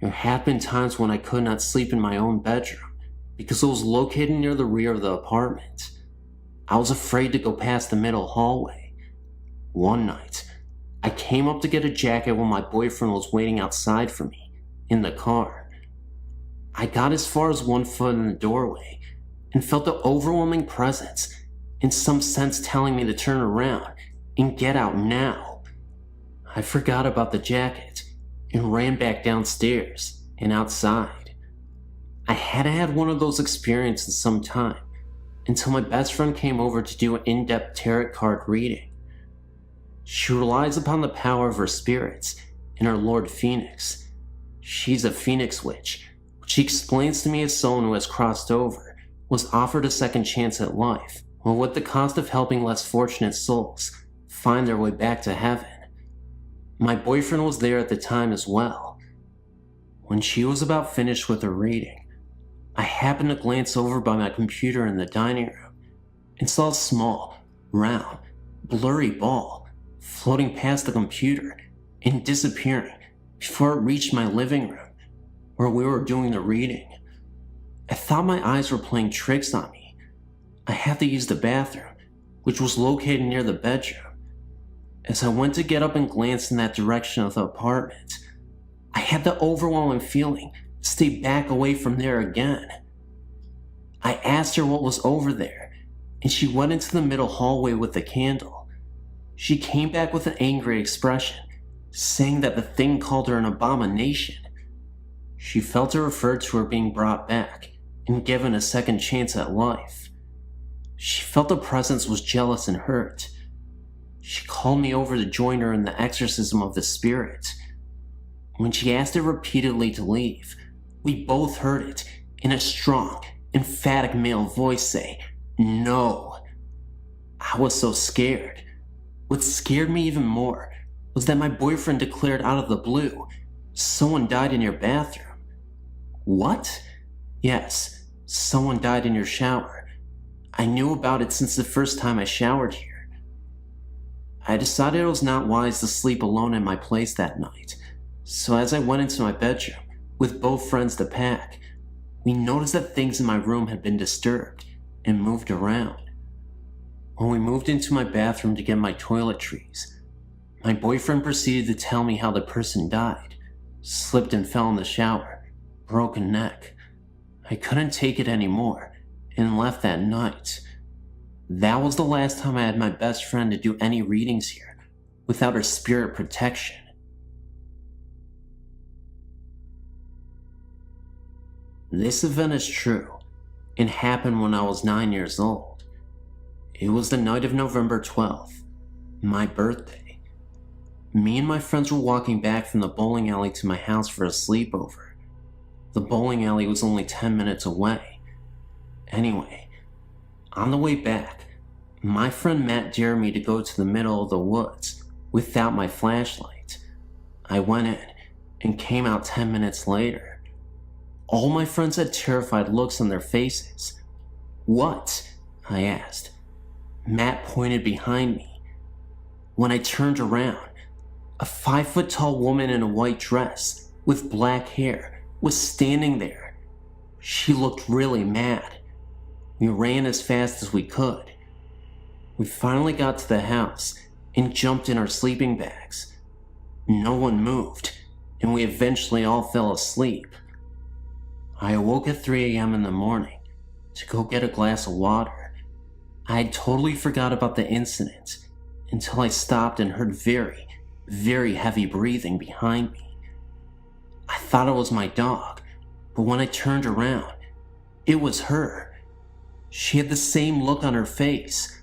[SPEAKER 2] There have been times when I could not sleep in my own bedroom because it was located near the rear of the apartment. I was afraid to go past the middle hallway. One night, I came up to get a jacket while my boyfriend was waiting outside for me, in the car. I got as far as 1 foot in the doorway and felt the overwhelming presence, in some sense telling me to turn around and get out now. I forgot about the jacket and ran back downstairs and outside. I hadn't had one of those experiences in some time until my best friend came over to do an in-depth tarot card reading. She relies upon the power of her spirits and her Lord Phoenix. She's a Phoenix witch, which she explains to me as someone who has crossed over, was offered a second chance at life, or with the cost of helping less fortunate souls find their way back to heaven. My boyfriend was there at the time as well. When she was about finished with her reading, I happened to glance over by my computer in the dining room and saw a small, round, blurry ball floating past the computer and disappearing before it reached my living room where we were doing the reading. I thought my eyes were playing tricks on me. I had to use the bathroom, which was located near the bedroom. As I went to get up and glance in that direction of the apartment, I had the overwhelming feeling to stay back away from there again. I asked her what was over there, and she went into the middle hallway with the candle. She came back with an angry expression, saying that the thing called her an abomination. She felt it referred to her being brought back and given a second chance at life. She felt the presence was jealous and hurt. She called me over to join her in the exorcism of the spirit. When she asked it repeatedly to leave, we both heard it in a strong, emphatic male voice say, "No." I was so scared. What scared me even more was that my boyfriend declared out of the blue, "Someone died in your bathroom." What? Yes, someone died in your shower. I knew about it since the first time I showered here. I decided it was not wise to sleep alone in my place that night, so as I went into my bedroom with both friends to pack, we noticed that things in my room had been disturbed and moved around. When we moved into my bathroom to get my toiletries, my boyfriend proceeded to tell me how the person died, slipped and fell in the shower, broken neck. I couldn't take it anymore and left that night. That was the last time I had my best friend to do any readings here without her spirit protection. This event is true and happened when I was 9 years old. It was the night of November 12th, my birthday. Me and my friends were walking back from the bowling alley to my house for a sleepover. The bowling alley was only 10 minutes away. Anyway, on the way back, my friend Matt dared me to go to the middle of the woods without my flashlight. I went in and came out 10 minutes later. All my friends had terrified looks on their faces. "What?" I asked. Matt pointed behind me. When I turned around, a 5-foot-tall woman in a white dress with black hair was standing there. She looked really mad. We ran as fast as we could. We finally got to the house and jumped in our sleeping bags. No one moved, and we eventually all fell asleep. I awoke at 3 a.m. in the morning to go get a glass of water. I had totally forgot about the incident until I stopped and heard very, very heavy breathing behind me. I thought it was my dog, but when I turned around, it was her. She had the same look on her face.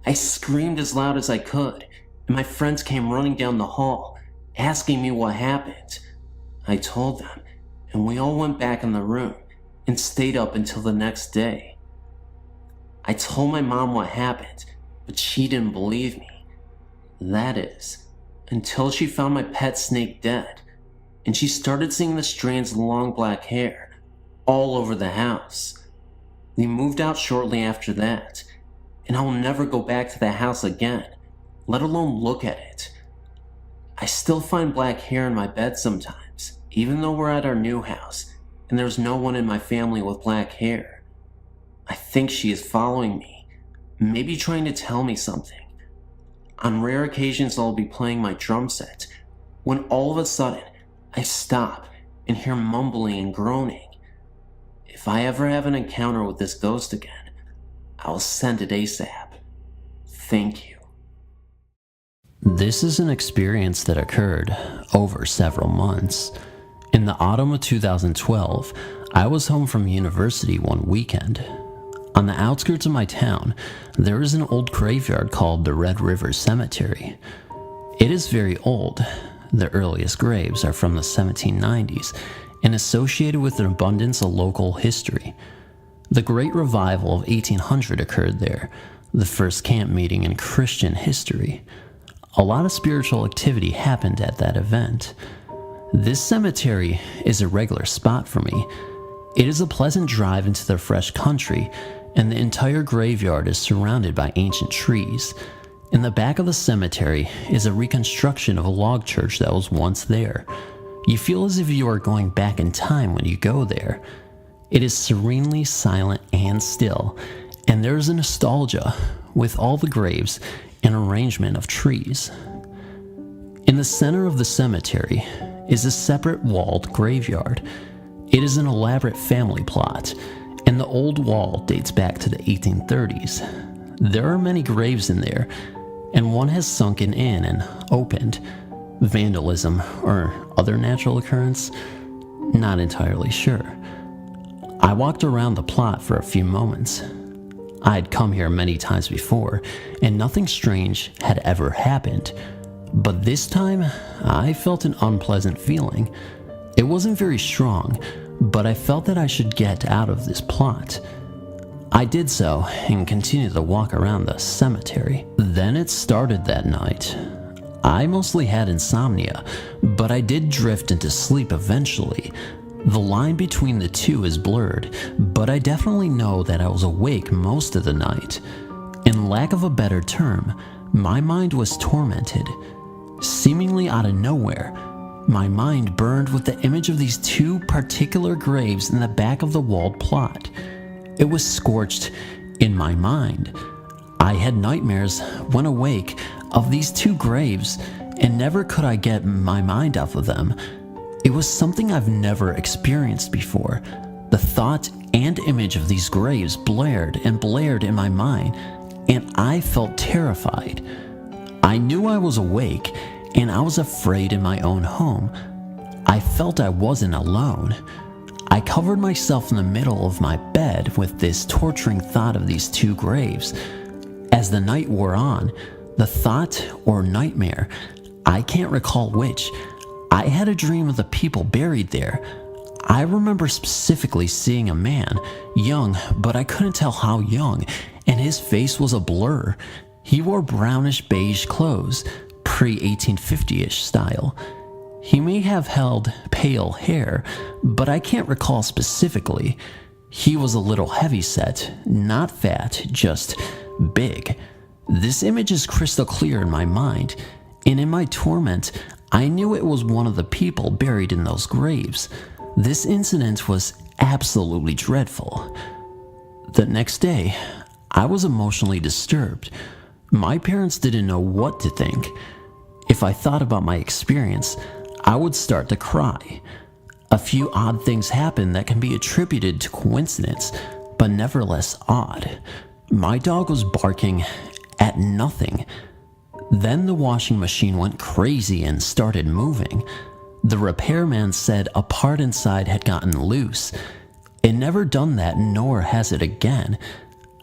[SPEAKER 2] I screamed as loud as I could, and my friends came running down the hall, asking me what happened. I told them, and we all went back in the room and stayed up until the next day. I told my mom what happened, but she didn't believe me. That is, until she found my pet snake dead, and she started seeing the strands of long black hair all over the house. We moved out shortly after that, and I will never go back to the house again, let alone look at it. I still find black hair in my bed sometimes, even though we're at our new house, and there's no one in my family with black hair. I think she is following me, maybe trying to tell me something. On rare occasions I'll be playing my drum set, when all of a sudden I stop and hear mumbling and groaning. If I ever have an encounter with this ghost again, I'll send it ASAP. Thank you.
[SPEAKER 3] This is an experience that occurred over several months. In the autumn of 2012, I was home from university one weekend. On the outskirts of my town, there is an old graveyard called the Red River Cemetery. It is very old. The earliest graves are from the 1790s and associated with an abundance of local history. The Great Revival of 1800 occurred there, the first camp meeting in Christian history. A lot of spiritual activity happened at that event. This cemetery is a regular spot for me. It is a pleasant drive into the fresh country, and the entire graveyard is surrounded by ancient trees. In the back of the cemetery is a reconstruction of a log church that was once there. You feel as if you are going back in time when you go there. It is serenely silent and still, and there is a nostalgia with all the graves and arrangement of trees. In the center of the cemetery is a separate walled graveyard. It is an elaborate family plot, and the old wall dates back to the 1830s. There are many graves in there, and one has sunken in and opened. Vandalism or other natural occurrence? Not entirely sure. I walked around the plot for a few moments. I had come here many times before, and nothing strange had ever happened. But this time, I felt an unpleasant feeling. It wasn't very strong, but I felt that I should get out of this plot. I did so and continued to walk around the cemetery. Then it started that night. I mostly had insomnia, but I did drift into sleep eventually. The line between the two is blurred, but I definitely know that I was awake most of the night. In lack of a better term, my mind was tormented. Seemingly out of nowhere, my mind burned with the image of these two particular graves in the back of the walled plot. It was scorched in my mind. I had nightmares when awake of these two graves, and never could I get my mind off of them. It was something I've never experienced before. The thought and image of these graves blared and blared in my mind, and I felt terrified. I knew I was awake, and I was afraid in my own home. I felt I wasn't alone. I covered myself in the middle of my bed with this torturing thought of these two graves. As the night wore on, the thought or nightmare, I can't recall which, I had a dream of the people buried there. I remember specifically seeing a man, young, but I couldn't tell how young, and his face was a blur. He wore brownish beige clothes, pre-1850-ish style. He may have held pale hair, but I can't recall specifically. He was a little heavyset, not fat, just big.
[SPEAKER 4] This image is crystal clear in my mind, and in my torment, I knew it was one of the people buried in those graves. This incident was absolutely dreadful. The next day, I was emotionally disturbed. My parents didn't know what to think. If I thought about my experience, I would start to cry. A few odd things happened that can be attributed to coincidence, but nevertheless odd. My dog was barking at nothing. Then the washing machine went crazy and started moving. The repairman said a part inside had gotten loose. It never done that, nor has it again.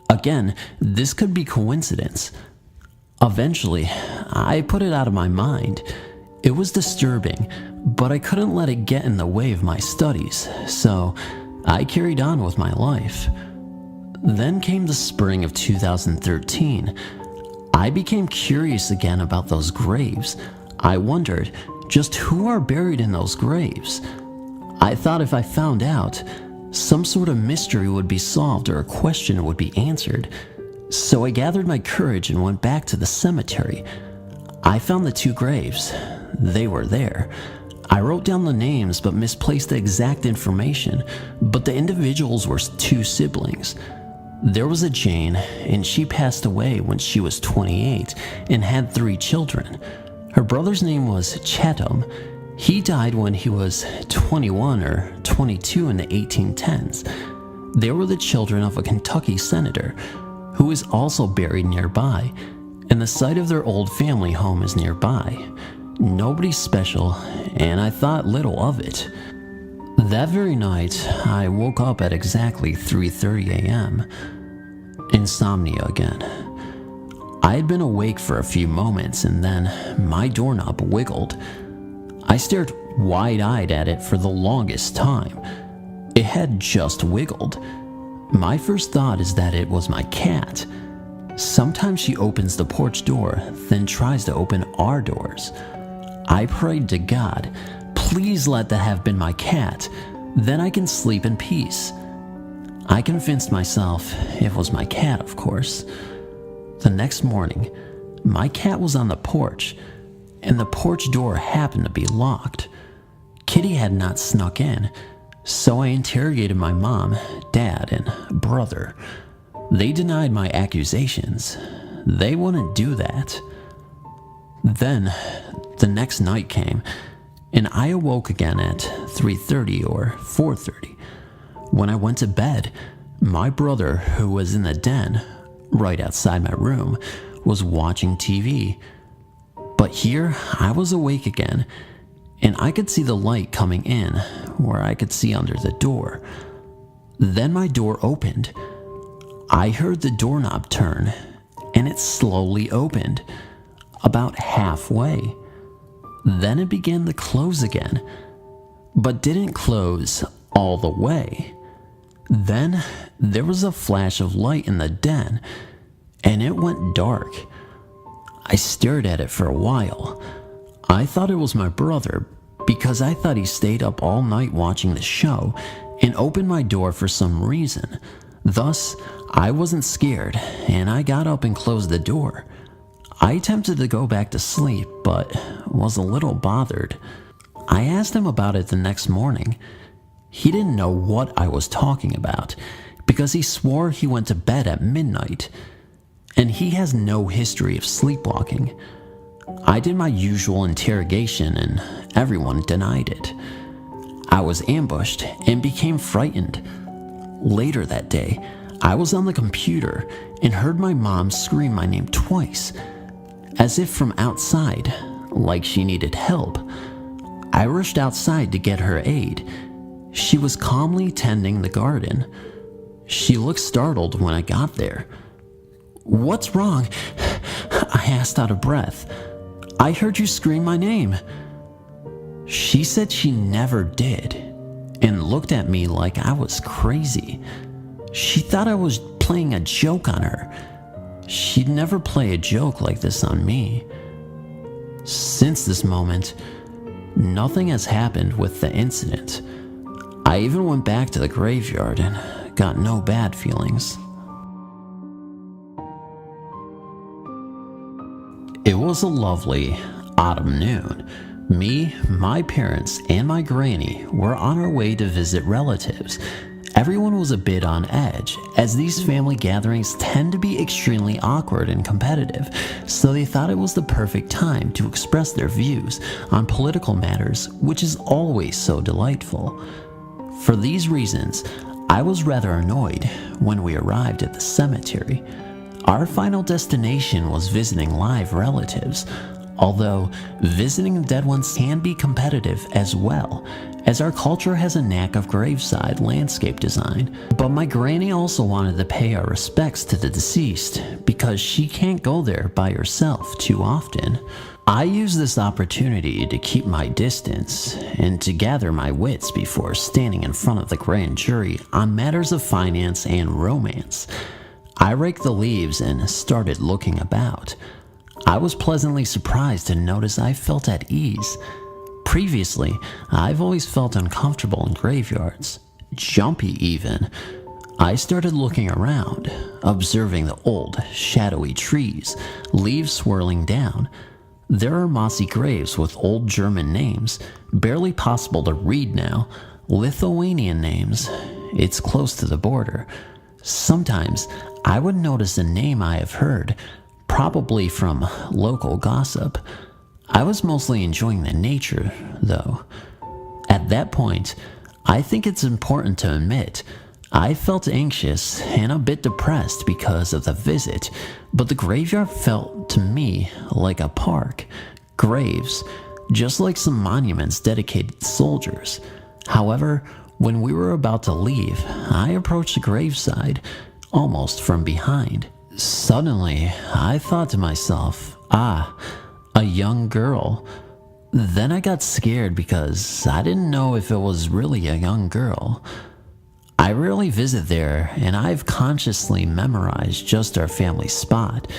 [SPEAKER 4] Again, this could be coincidence. Eventually, I put it out of my mind. It was disturbing, but I couldn't let it get in the way of my studies, so I carried on with my life. Then came the spring of 2013. I became curious again about those graves. I wondered just who are buried in those graves. I thought if I found out, some sort of mystery would be solved or a question would be answered. So I gathered my courage and went back to the cemetery. I found the 2 graves. They were there. I wrote down the names but misplaced the exact information, but the individuals were 2 siblings. There was a Jane, and she passed away when she was 28 and had 3 children. Her brother's name was Chatham. He died when he was 21 or 22 in the 1810s. They were the children of a Kentucky senator, who is also buried nearby, and the site of their old family home is nearby. Nobody special, and I thought little of it. That very night, I woke up at exactly 3:30 a.m. Insomnia again. I had been awake for a few moments, and then my doorknob wiggled. I stared wide-eyed at it for the longest time. It had just wiggled. My first thought is that it was my cat. Sometimes she opens the porch door, then tries to open our doors. I prayed to God, please let that have been my cat, then I can sleep in peace. I convinced myself it was my cat, of course. The next morning, my cat was on the porch, and the porch door happened to be locked. Kitty had not snuck in, so I interrogated my mom, dad, and brother. They denied my accusations. They wouldn't do that. Then, the next night came, and I awoke again at 3:30 or 4:30. When I went to bed, my brother, who was in the den, right outside my room, was watching TV. But here, I was awake again, and I could see the light coming in, where I could see under the door. Then my door opened. I heard the doorknob turn, and it slowly opened, about halfway. Then it began to close again, but didn't close all the way. Then there was a flash of light in the den, and it went dark. I stared at it for a while. I thought it was my brother because I thought he stayed up all night watching the show and opened my door for some reason. Thus, I wasn't scared, and I got up and closed the door. I attempted to go back to sleep, but was a little bothered. I asked him about it the next morning. He didn't know what I was talking about because he swore he went to bed at midnight, and he has no history of sleepwalking. I did my usual interrogation, and everyone denied it. I was ambushed and became frightened. Later that day, I was on the computer and heard my mom scream my name twice, as if from outside, like she needed help. I rushed outside to get her aid. She was calmly tending the garden. She looked startled when I got there. "What's wrong?" I asked out of breath. "I heard you scream my name." She said she never did, and looked at me like I was crazy. She thought I was playing a joke on her. She'd never play a joke like this on me. Since this moment, nothing has happened with the incident. I even went back to the graveyard and got no bad feelings. It was a lovely autumn noon. Me, my parents, and my granny were on our way to visit relatives. Everyone was a bit on edge, as these family gatherings tend to be extremely awkward and competitive, so they thought it was the perfect time to express their views on political matters, which is always so delightful. For these reasons, I was rather annoyed when we arrived at the cemetery. Our final destination was visiting live relatives, although visiting dead ones can be competitive as well, as our culture has a knack of graveside landscape design. But my granny also wanted to pay our respects to the deceased because she can't go there by herself too often. I used this opportunity to keep my distance and to gather my wits before standing in front of the grand jury on matters of finance and romance. I raked the leaves and started looking about. I was pleasantly surprised to notice I felt at ease. Previously, I've always felt uncomfortable in graveyards, jumpy even. I started looking around, observing the old, shadowy trees, leaves swirling down. There are mossy graves with old German names, barely possible to read now, Lithuanian names. It's close to the border. Sometimes I would notice a name I have heard, probably from local gossip. I was mostly enjoying the nature, though. At that point, I think it's important to admit, I felt anxious and a bit depressed because of the visit, but the graveyard felt to me like a park. Graves, just like some monuments dedicated to soldiers. However, when we were about to leave, I approached the graveside, almost from behind. Suddenly, I thought to myself, a young girl. Then I got scared because I didn't know if it was really a young girl. I rarely visit there, and I've consciously memorized just our family spot.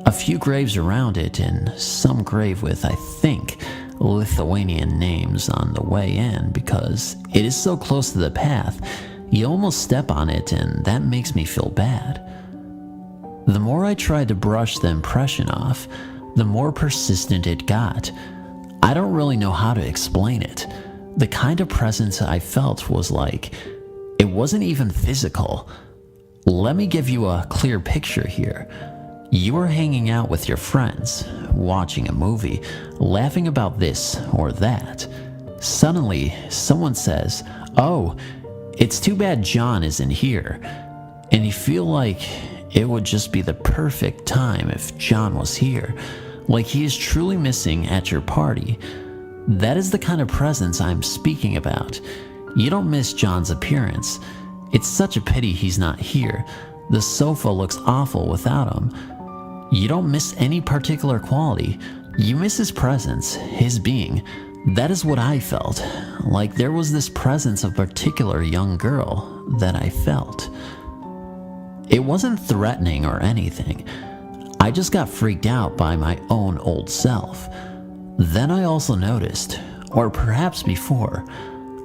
[SPEAKER 4] A few graves around it, and some grave with, I think, Lithuanian names on the way in, because it is so close to the path, you almost step on it, and that makes me feel bad. The more I tried to brush the impression off, the more persistent it got. I don't really know how to explain it. The kind of presence I felt was like, it wasn't even physical. Let me give you a clear picture here. You were hanging out with your friends, watching a movie, laughing about this or that. Suddenly, someone says, "Oh, it's too bad John isn't here." And you feel like it would just be the perfect time if John was here, like he is truly missing at your party. That is the kind of presence I'm speaking about. You don't miss John's appearance. It's such a pity he's not here. The sofa looks awful without him. You don't miss any particular quality. You miss his presence, his being. That is what I felt. Like there was this presence of a particular young girl that I felt. It wasn't threatening or anything. I just got freaked out by my own old self. Then I also noticed, or perhaps before,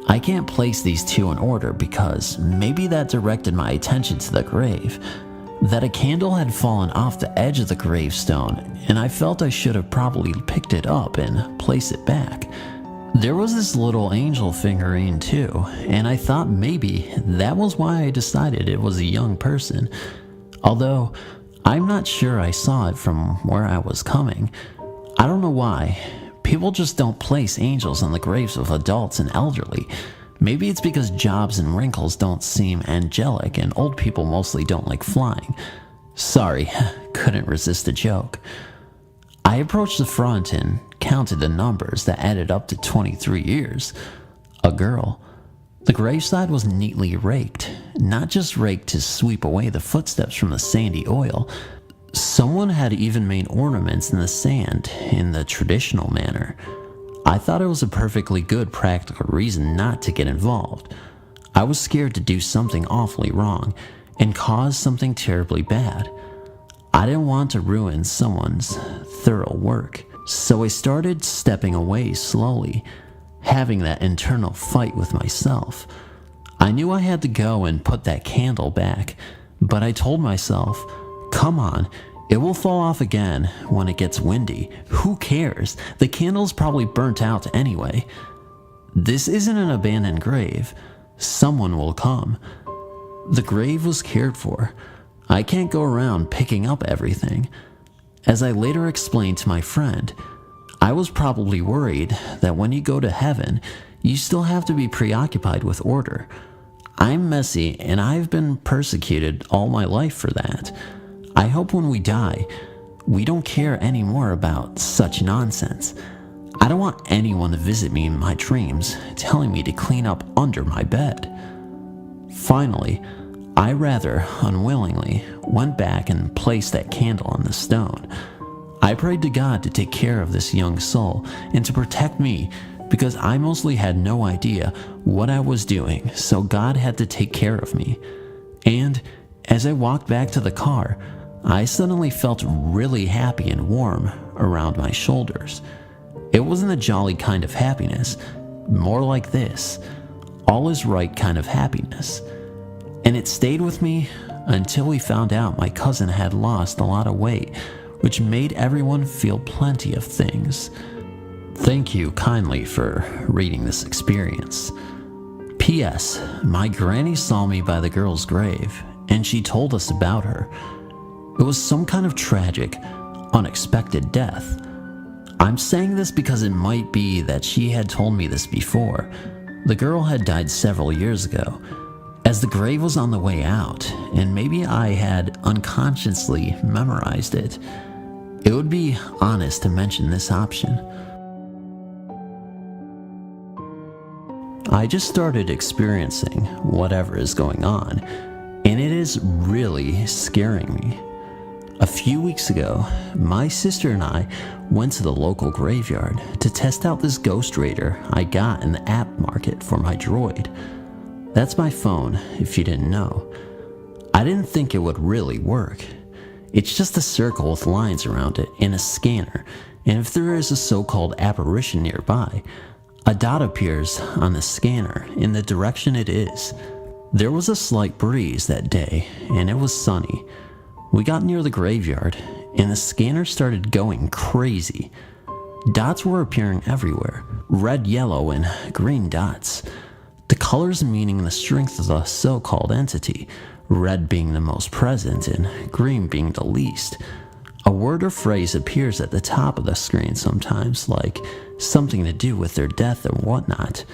[SPEAKER 4] I can't place these two in order because maybe that directed my attention to the grave, that a candle had fallen off the edge of the gravestone, and I felt I should have probably picked it up and placed it back. There was this little angel figurine too, and I thought maybe that was why I decided it was a young person. Although, I'm not sure I saw it from where I was coming. I don't know why. People just don't place angels on the graves of adults and elderly. Maybe it's because jobs and wrinkles don't seem angelic and old people mostly don't like flying. Sorry, couldn't resist a joke. I approached the front and counted the numbers that added up to 23 years. A girl. The graveside was neatly raked, not just raked to sweep away the footsteps from the sandy oil. Someone had even made ornaments in the sand in the traditional manner. I thought it was a perfectly good practical reason not to get involved. I was scared to do something awfully wrong and cause something terribly bad. I didn't want to ruin someone's thorough work, so I started stepping away slowly, having that internal fight with myself. I knew I had to go and put that candle back, but I told myself, come on,
[SPEAKER 3] It will fall off again when it gets windy. Who cares? The candle's probably burnt out anyway. This isn't an abandoned grave. Someone will come. The grave was cared for. I can't go around picking up everything. As I later explained to my friend, I was probably worried that when you go to heaven, you still have to be preoccupied with order. I'm messy and I've been persecuted all my life for that. I hope when we die, we don't care anymore about such nonsense. I don't want anyone to visit me in my dreams, telling me to clean up under my bed. Finally, I rather unwillingly went back and placed that candle on the stone. I prayed to God to take care of this young soul and to protect me because I mostly had no idea what I was doing, so God had to take care of me. And as I walked back to the car, I suddenly felt really happy and warm around my shoulders. It wasn't a jolly kind of happiness, more like this, all is right kind of happiness. And it stayed with me until we found out my cousin had lost a lot of weight, which made everyone feel plenty of things. Thank you kindly for reading this experience. P.S. My granny saw me by the girl's grave, and she told us about her. It was some kind of tragic, unexpected death. I'm saying this because it might be that she had told me this before. The girl had died several years ago, as the grave was on the way out, and maybe I had unconsciously memorized it. It would be honest to mention this option. I just started experiencing whatever is going on, and it is really scaring me. A few weeks ago, my sister and I went to the local graveyard to test out this ghost radar I got in the app market for my droid. That's my phone, if you didn't know. I didn't think it would really work. It's just a circle with lines around it and a scanner, and if there is a so-called apparition nearby, a dot appears on the scanner in the direction it is. There was a slight breeze that day, and it was sunny. We got near the graveyard, and the scanner started going crazy. Dots were appearing everywhere, red, yellow, and green dots. The colors meaning the strength of the so-called entity, red being the most present and green being the least. A word or phrase appears at the top of the screen sometimes, like something to do with their death and whatnot.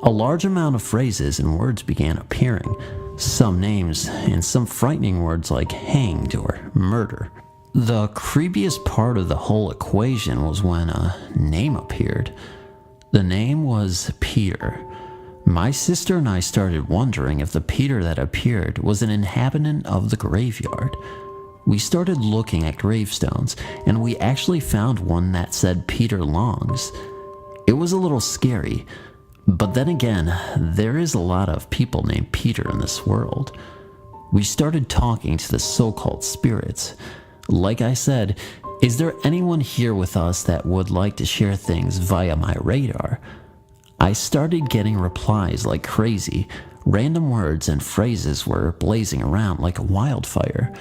[SPEAKER 3] A large amount of phrases and words began appearing, some names and some frightening words like hanged or murder. The creepiest part of the whole equation was when a name appeared. The name was Peter. My sister and I started wondering if the Peter that appeared was an inhabitant of the graveyard. We started looking at gravestones, and we actually found one that said Peter Longs. It was a little scary, but then again, there is a lot of people named Peter in this world. We started talking to the so-called spirits. Like I said, is there anyone here with us that would like to share things via my radar? I started getting replies like crazy. Random words and phrases were blazing around like a wildfire.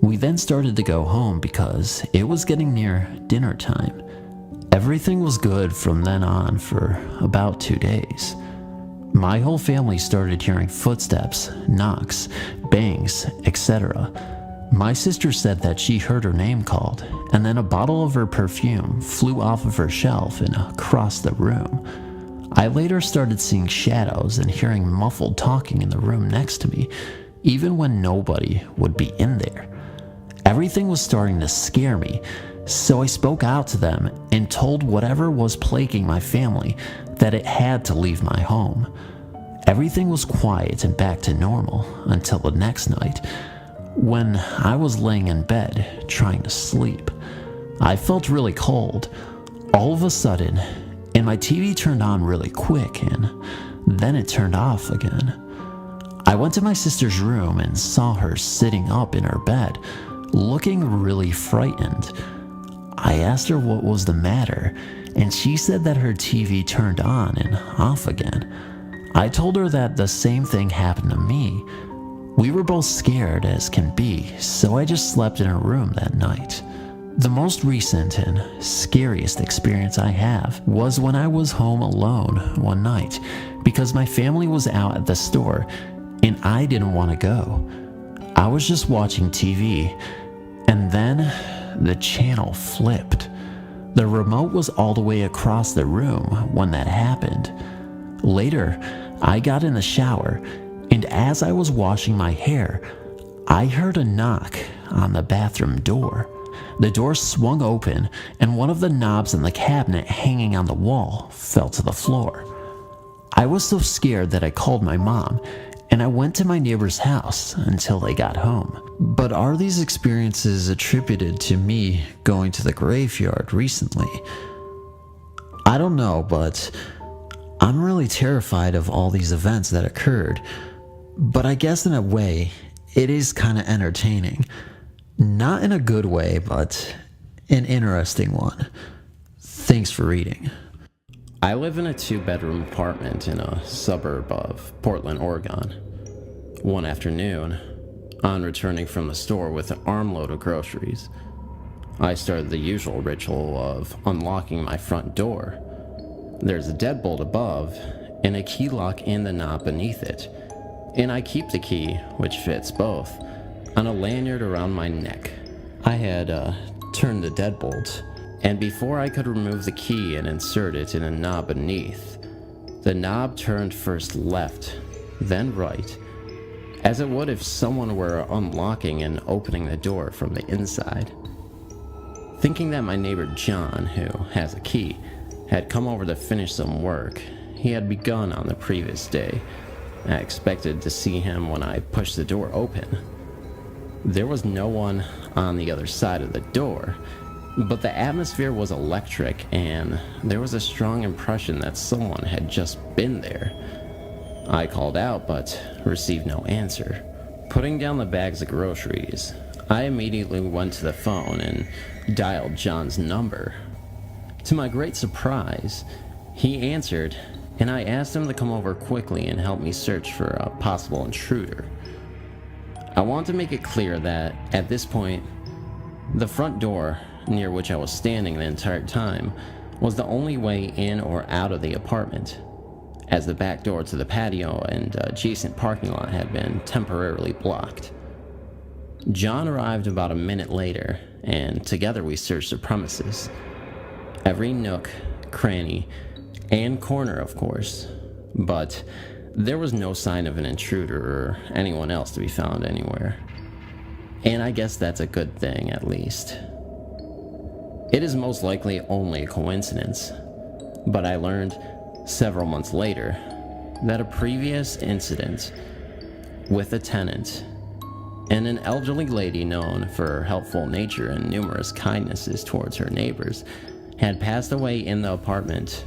[SPEAKER 3] We then started to go home because it was getting near dinner time. Everything was good from then on for about 2 days. My whole family started hearing footsteps, knocks, bangs, etc. My sister said that she heard her name called, and then a bottle of her perfume flew off of her shelf and across the room. I later started seeing shadows and hearing muffled talking in the room next to me, even when nobody would be in there. Everything was starting to scare me, so I spoke out to them and told whatever was plaguing my family that it had to leave my home. Everything was quiet and back to normal until the next night, when I was laying in bed trying to sleep. I felt really cold, all of a sudden, and my TV turned on really quick, and then it turned off again. I went to my sister's room and saw her sitting up in her bed, looking really frightened. I asked her what was the matter, and she said that her TV turned on and off again. I told her that the same thing happened to me. We were both scared as can be, so I just slept in her room that night. The most recent and scariest experience I have was when I was home alone one night because my family was out at the store and I didn't want to go. I was just watching TV and then the channel flipped. The remote was all the way across the room when that happened. Later, I got in the shower and as I was washing my hair, I heard a knock on the bathroom door. The door swung open, and one of the knobs in the cabinet hanging on the wall fell to the floor. I was so scared that I called my mom, and I went to my neighbor's house until they got home. But are these experiences attributed to me going to the graveyard recently? I don't know, but I'm really terrified of all these events that occurred. But I guess in a way, it is kind of entertaining. Not in a good way, but an interesting one. Thanks for reading.
[SPEAKER 4] I live in a 2-bedroom apartment in a suburb of Portland, Oregon. One afternoon, on returning from the store with an armload of groceries, I started the usual ritual of unlocking my front door. There's a deadbolt above and a key lock in the knob beneath it, and I keep the key, which fits both, on a lanyard around my neck. I had turned the deadbolt, and before I could remove the key and insert it in a knob beneath, the knob turned first left, then right, as it would if someone were unlocking and opening the door from the inside. Thinking that my neighbor John, who has a key, had come over to finish some work he had begun on the previous day, I expected to see him when I pushed the door open. There was no one on the other side of the door, but the atmosphere was electric and there was a strong impression that someone had just been there. I called out but received no answer. Putting down the bags of groceries, I immediately went to the phone and dialed John's number. To my great surprise, he answered and I asked him to come over quickly and help me search for a possible intruder. I want to make it clear that, at this point, the front door, near which I was standing the entire time, was the only way in or out of the apartment, as the back door to the patio and adjacent parking lot had been temporarily blocked. John arrived about a minute later, and together we searched the premises. Every nook, cranny, and corner, of course, but there was no sign of an intruder or anyone else to be found anywhere. And I guess that's a good thing, at least. It is most likely only a coincidence, but I learned several months later that a previous incident with a tenant and an elderly lady known for her helpful nature and numerous kindnesses towards her neighbors had passed away in the apartment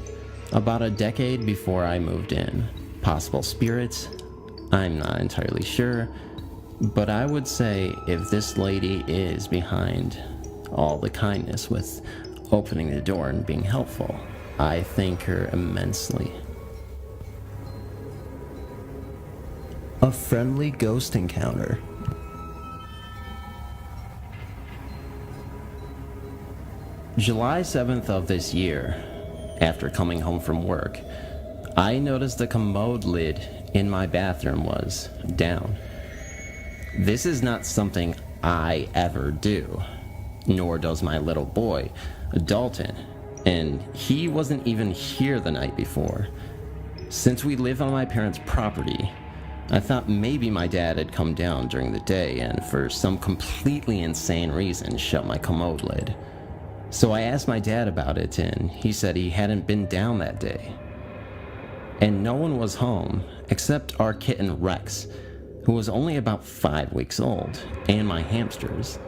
[SPEAKER 4] about a decade before I moved in. Possible spirits? I'm not entirely sure, but I would say if this lady is behind all the kindness with opening the door and being helpful, I thank her immensely. A friendly ghost encounter. July 7th of this year, after coming home from work, I noticed the commode lid in my bathroom was down. This is not something I ever do, nor does my little boy, Dalton, and he wasn't even here the night before. Since we live on my parents' property, I thought maybe my dad had come down during the day and for some completely insane reason shut my commode lid. So I asked my dad about it and he said he hadn't been down that day. And no one was home except our kitten Rex, who was only about 5 weeks old, and my hamsters.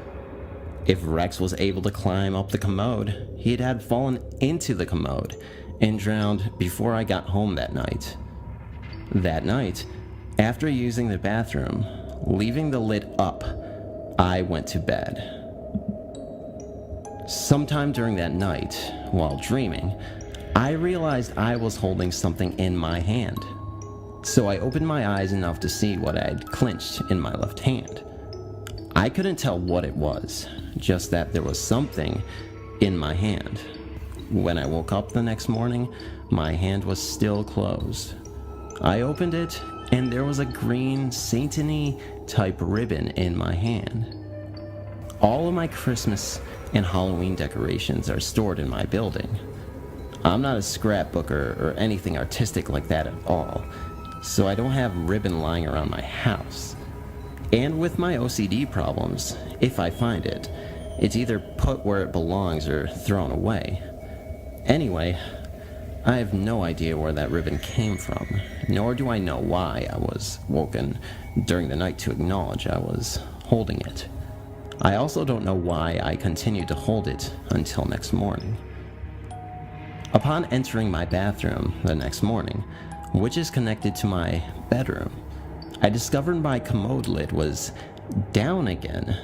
[SPEAKER 4] If Rex was able to climb up the commode, he had fallen into the commode and drowned before I got home that night. That night, after using the bathroom, leaving the lid up, I went to bed. Sometime during that night, while dreaming, I realized I was holding something in my hand.
[SPEAKER 3] So I opened my eyes enough to see what I had clenched in my left hand. I couldn't tell what it was, just that there was something in my hand. When I woke up the next morning, my hand was still closed. I opened it, and there was a green Saint-Denis type ribbon in my hand. All of my Christmas and Halloween decorations are stored in my building. I'm not a scrapbooker or anything artistic like that at all, so I don't have ribbon lying around my house. And with my OCD problems, if I find it, it's either put where it belongs or thrown away. Anyway, I have no idea where that ribbon came from, nor do I know why I was woken during the night to acknowledge I was holding it. I also don't know why I continued to hold it until next morning. Upon entering my bathroom the next morning, which is connected to my bedroom, I discovered my commode lid was down again.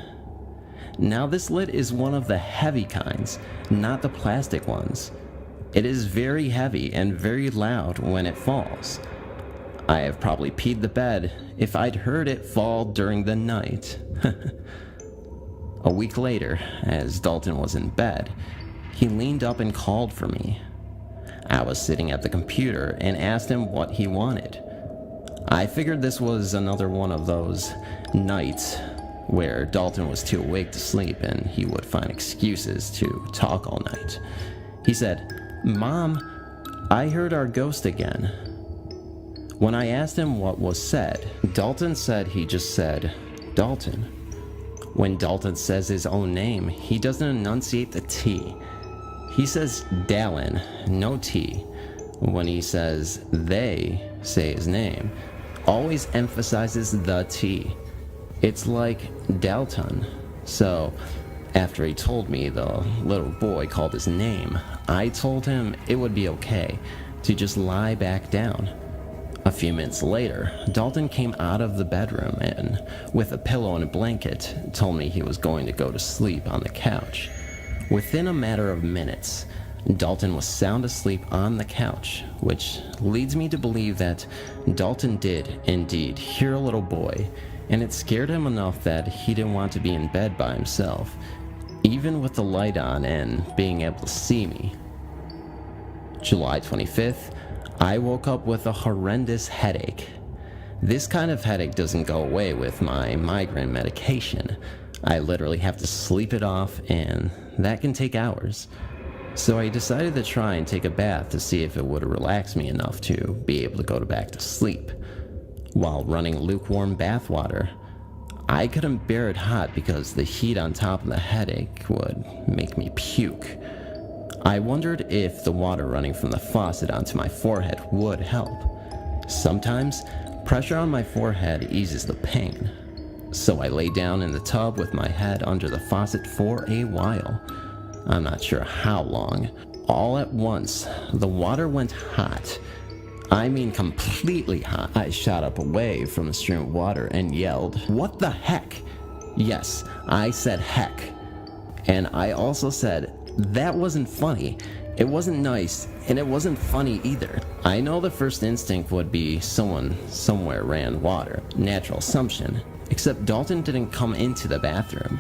[SPEAKER 3] Now this lid is one of the heavy kinds, not the plastic ones. It is very heavy and very loud when it falls. I have probably peed the bed if I'd heard it fall during the night. A week later, as Dalton was in bed, he leaned up and called for me. I was sitting at the computer and asked him what he wanted. I figured this was another one of those nights where Dalton was too awake to sleep and he would find excuses to talk all night. He said, "Mom, I heard our ghost again." When I asked him what was said, Dalton said he just said, "Dalton." When Dalton says his own name, he doesn't enunciate the T. He says Dallin, no T. When he says they say his name, always emphasizes the T. It's like Dalton. So, after he told me the little boy called his name, I told him it would be okay to just lie back down. A few minutes later, Dalton came out of the bedroom and, with a pillow and a blanket, told me he was going to go to sleep on the couch. Within a matter of minutes, Dalton was sound asleep on the couch, which leads me to believe that Dalton did indeed hear a little boy, and it scared him enough that he didn't want to be in bed by himself, even with the light on and being able to see me. July 25th, I woke up with a horrendous headache. This kind of headache doesn't go away with my migraine medication. I literally have to sleep it off, and that can take hours. So I decided to try and take a bath to see if it would relax me enough to be able to go back to sleep. While running lukewarm bath water, I couldn't bear it hot because the heat on top of the headache would make me puke. I wondered if the water running from the faucet onto my forehead would help. Sometimes, pressure on my forehead eases the pain. So I lay down in the tub with my head under the faucet for a while. I'm not sure how long. All at once, the water went hot. I mean completely hot. I shot up away from the stream of water and yelled, "What the heck?" Yes, I said heck. And I also said, that wasn't funny. It wasn't nice, and it wasn't funny either. I know the first instinct would be someone somewhere ran water. Natural assumption. Except Dalton didn't come into the bathroom.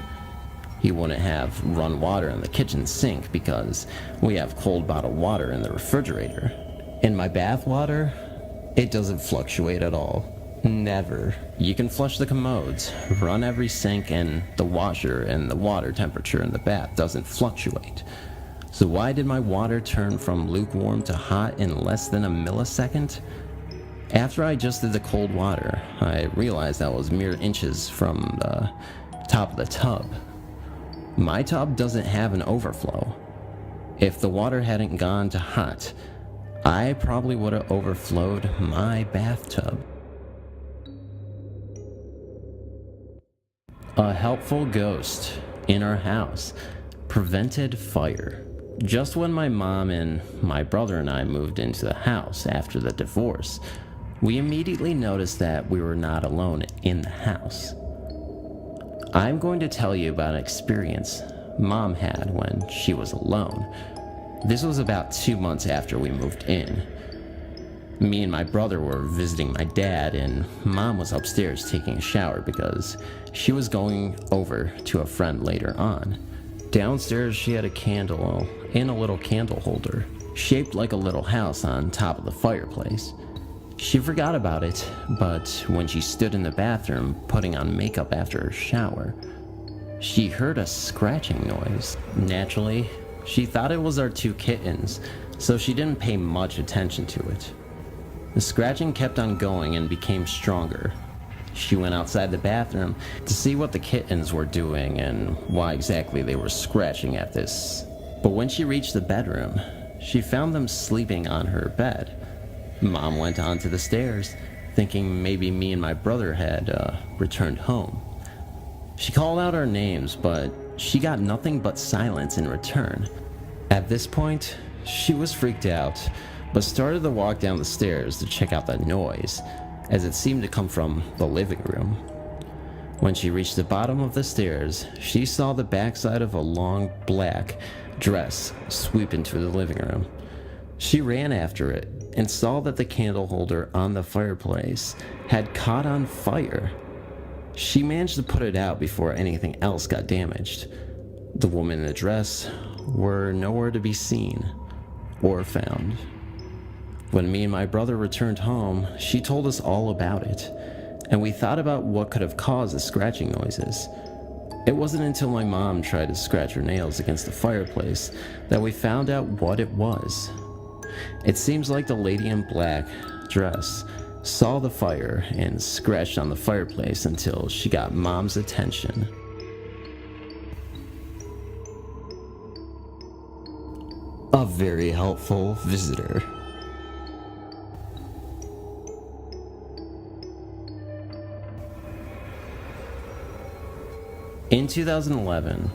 [SPEAKER 3] He wouldn't have run water in the kitchen sink because we have cold bottled water in the refrigerator. In my bath water, it doesn't fluctuate at all. Never. You can flush the commodes, run every sink, and the washer and the water temperature in the bath doesn't fluctuate. So why did my water turn from lukewarm to hot in less than a millisecond? After I adjusted the cold water, I realized that was mere inches from the top of the tub. My tub doesn't have an overflow. If the water hadn't gone to hot, I probably would have overflowed my bathtub. A helpful ghost in our house prevented fire. Just when my mom and my brother and I moved into the house after the divorce, we immediately noticed that we were not alone in the house. I'm going to tell you about an experience Mom had when she was alone. This was about 2 months after we moved in. Me and my brother were visiting my dad, and Mom was upstairs taking a shower because she was going over to a friend later on. Downstairs, she had a candle in a little candle holder, shaped like a little house on top of the fireplace. She forgot about it, but when she stood in the bathroom putting on makeup after her shower, she heard a scratching noise. Naturally, she thought it was our 2 kittens, so she didn't pay much attention to it. The scratching kept on going and became stronger. She went outside the bathroom to see what the kittens were doing and why exactly they were scratching at this. But when she reached the bedroom, she found them sleeping on her bed. Mom went onto the stairs, thinking maybe me and my brother had returned home. She called out our names, but she got nothing but silence in return. At this point, she was freaked out, but started to walk down the stairs to check out the noise, as it seemed to come from the living room. When she reached the bottom of the stairs, she saw the backside of a long black dress sweep into the living room. She ran after it and saw that the candle holder on the fireplace had caught on fire. She managed to put it out before anything else got damaged. The woman in the dress were nowhere to be seen or found. When me and my brother returned home, she told us all about it, and we thought about what could have caused the scratching noises. It wasn't until my mom tried to scratch her nails against the fireplace that we found out what it was. It seems like the lady in black dress saw the fire and scratched on the fireplace until she got Mom's attention. A very helpful visitor. In 2011,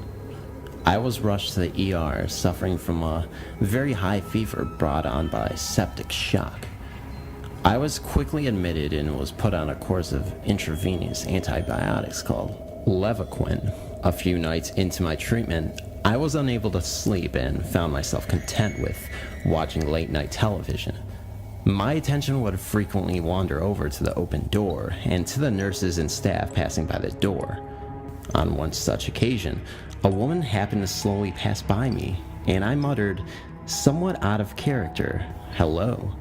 [SPEAKER 3] I was rushed to the ER suffering from a very high fever brought on by septic shock. I was quickly admitted and was put on a course of intravenous antibiotics called Levaquin. A few nights into my treatment, I was unable to sleep and found myself content with watching late-night television. My attention would frequently wander over to the open door and to the nurses and staff passing by the door. On one such occasion, a woman happened to slowly pass by me, and I muttered, somewhat out of character, "Hello."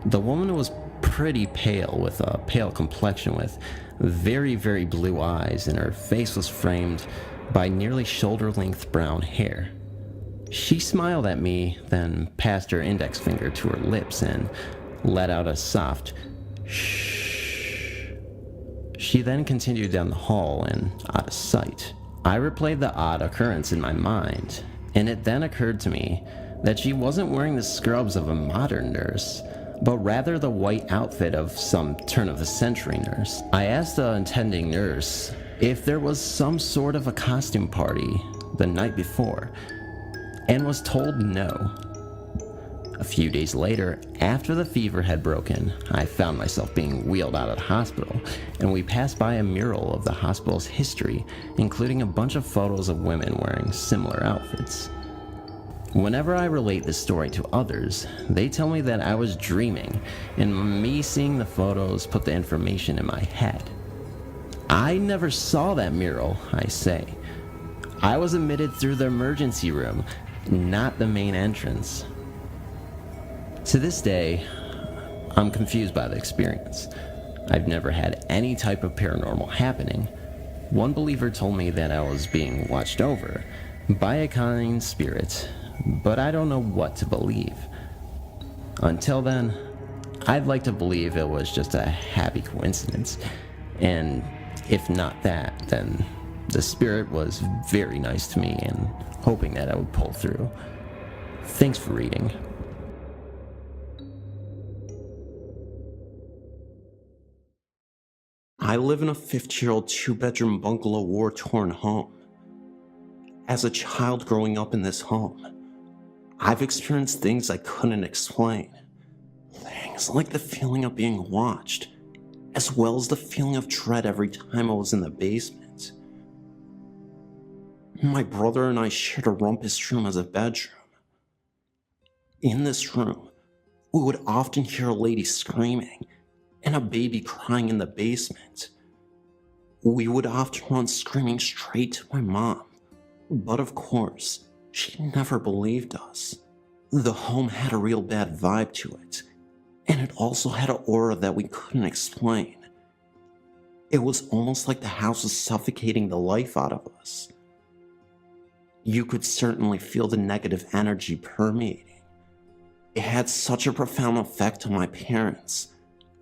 [SPEAKER 3] The woman was pretty pale, with a pale complexion, with very, very blue eyes, and her face was framed by nearly shoulder-length brown hair. She smiled at me, then passed her index finger to her lips and let out a soft shh. She then continued down the hall and out of sight. I replayed the odd occurrence in my mind, and it then occurred to me that she wasn't wearing the scrubs of a modern nurse, but rather the white outfit of some turn-of-the-century nurse. I asked the attending nurse if there was some sort of a costume party the night before, and was told no. A few days later, after the fever had broken, I found myself being wheeled out of the hospital, and we passed by a mural of the hospital's history, including a bunch of photos of women wearing similar outfits. Whenever I relate this story to others, they tell me that I was dreaming, and me seeing the photos put the information in my head. I never saw that mural, I say. I was admitted through the emergency room, not the main entrance. To this day, I'm confused by the experience. I've never had any type of paranormal happening. One believer told me that I was being watched over by a kind spirit, but I don't know what to believe. Until then, I'd like to believe it was just a happy coincidence, and if not that, then the spirit was very nice to me and hoping that I would pull through. Thanks for reading.
[SPEAKER 1] I live in a 50-year-old 2-bedroom bungalow war-torn home. As a child growing up in this home, I've experienced things I couldn't explain. Things like the feeling of being watched, as well as the feeling of dread every time I was in the basement. My brother and I shared a rumpus room as a bedroom. In this room, we would often hear a lady screaming and a baby crying in the basement. We would often run screaming straight to my mom, but of course, she never believed us. The home had a real bad vibe to it, and it also had an aura that we couldn't explain. It was almost like the house was suffocating the life out of us. You could certainly feel the negative energy permeating. It had such a profound effect on my parents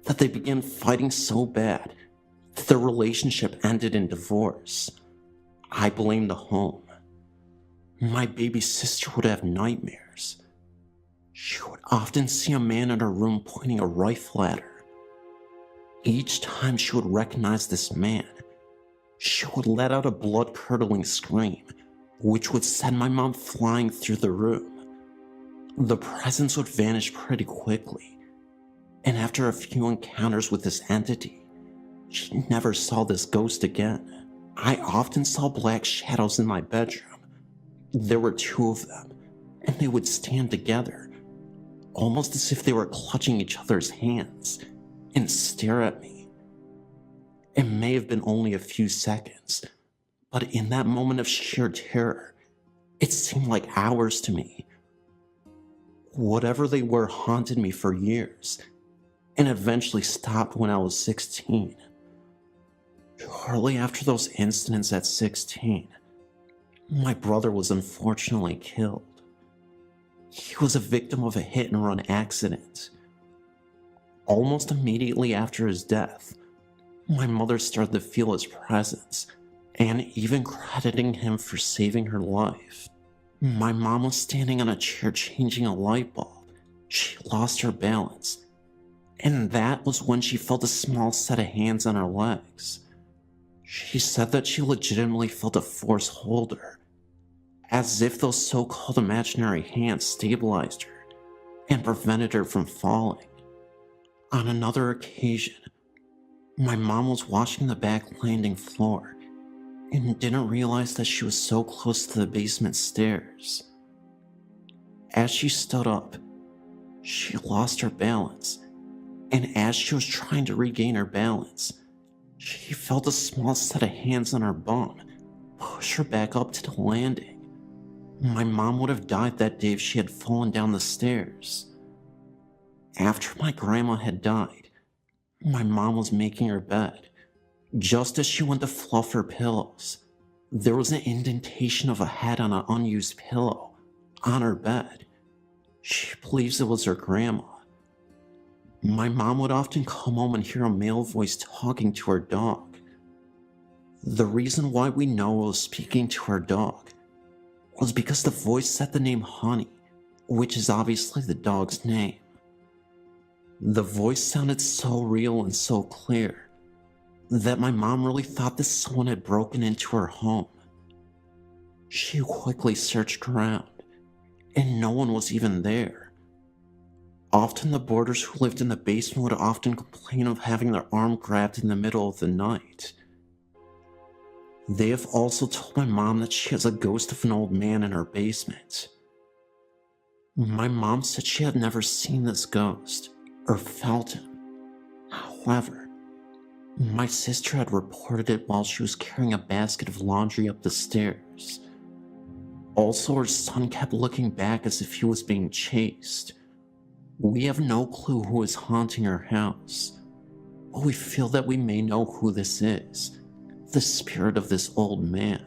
[SPEAKER 1] that they began fighting so bad that their relationship ended in divorce. I blamed the home. My baby sister would have nightmares. She would often see a man in her room pointing a rifle at her. Each time she would recognize this man, she would let out a blood-curdling scream, which would send my mom flying through the room. The presence would vanish pretty quickly, and after a few encounters with this entity, she never saw this ghost again. I often saw black shadows in my bedroom. There were 2 of them, and they would stand together, almost as if they were clutching each other's hands, and stare at me. It may have been only a few seconds, but in that moment of sheer terror, it seemed like hours to me. Whatever they were haunted me for years, and eventually stopped when I was 16. Shortly after those incidents at 16, my brother was unfortunately killed. He was a victim of a hit-and-run accident. Almost immediately after his death, my mother started to feel his presence, and even crediting him for saving her life. My mom was standing on a chair changing a light bulb. She lost her balance, and that was when she felt a small set of hands on her legs. She said that she legitimately felt a force hold her, as if those so-called imaginary hands stabilized her and prevented her from falling. On another occasion, my mom was washing the back landing floor and didn't realize that she was so close to the basement stairs. As she stood up, she lost her balance, and as she was trying to regain her balance, she felt a small set of hands on her bum push her back up to the landing. My mom would have died that day if she had fallen down the stairs. After my grandma had died, my mom was making her bed. Just as she went to fluff her pillows, there was an indentation of a head on an unused pillow on her bed. She believes it was her grandma. My mom would often come home and hear a male voice talking to her dog. The reason why we know it was speaking to her dog was because the voice said the name Honey, which is obviously the dog's name. The voice sounded so real and so clear that my mom really thought that someone had broken into her home. She quickly searched around, and no one was even there. Often the boarders who lived in the basement would often complain of having their arm grabbed in the middle of the night. They have also told my mom that she has a ghost of an old man in her basement. My mom said she had never seen this ghost or felt him. However, my sister had reported it while she was carrying a basket of laundry up the stairs. Also, her son kept looking back as if he was being chased. We have no clue who is haunting our house, but we feel that we may know who this is, the spirit of this old man.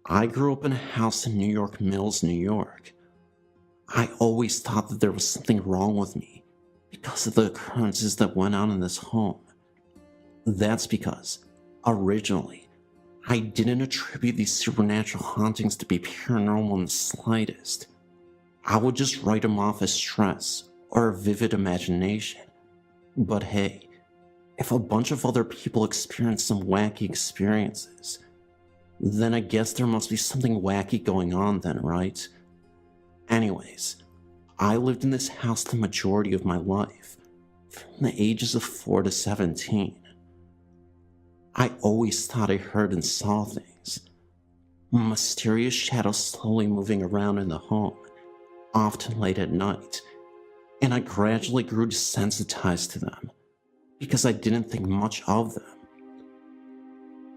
[SPEAKER 1] I grew up in a house in New York Mills, New York. I always thought that there was something wrong with me because of the occurrences that went on in this home. That's because, originally, I didn't attribute these supernatural hauntings to be paranormal in the slightest. I would just write them off as stress or a vivid imagination. But hey, if a bunch of other people experience some wacky experiences, then I guess there must be something wacky going on then, right? Anyways, I lived in this house the majority of my life, from the ages of 4 to 17. I always thought I heard and saw things. Mysterious shadows slowly moving around in the home, often late at night, and I gradually grew desensitized to them because I didn't think much of them.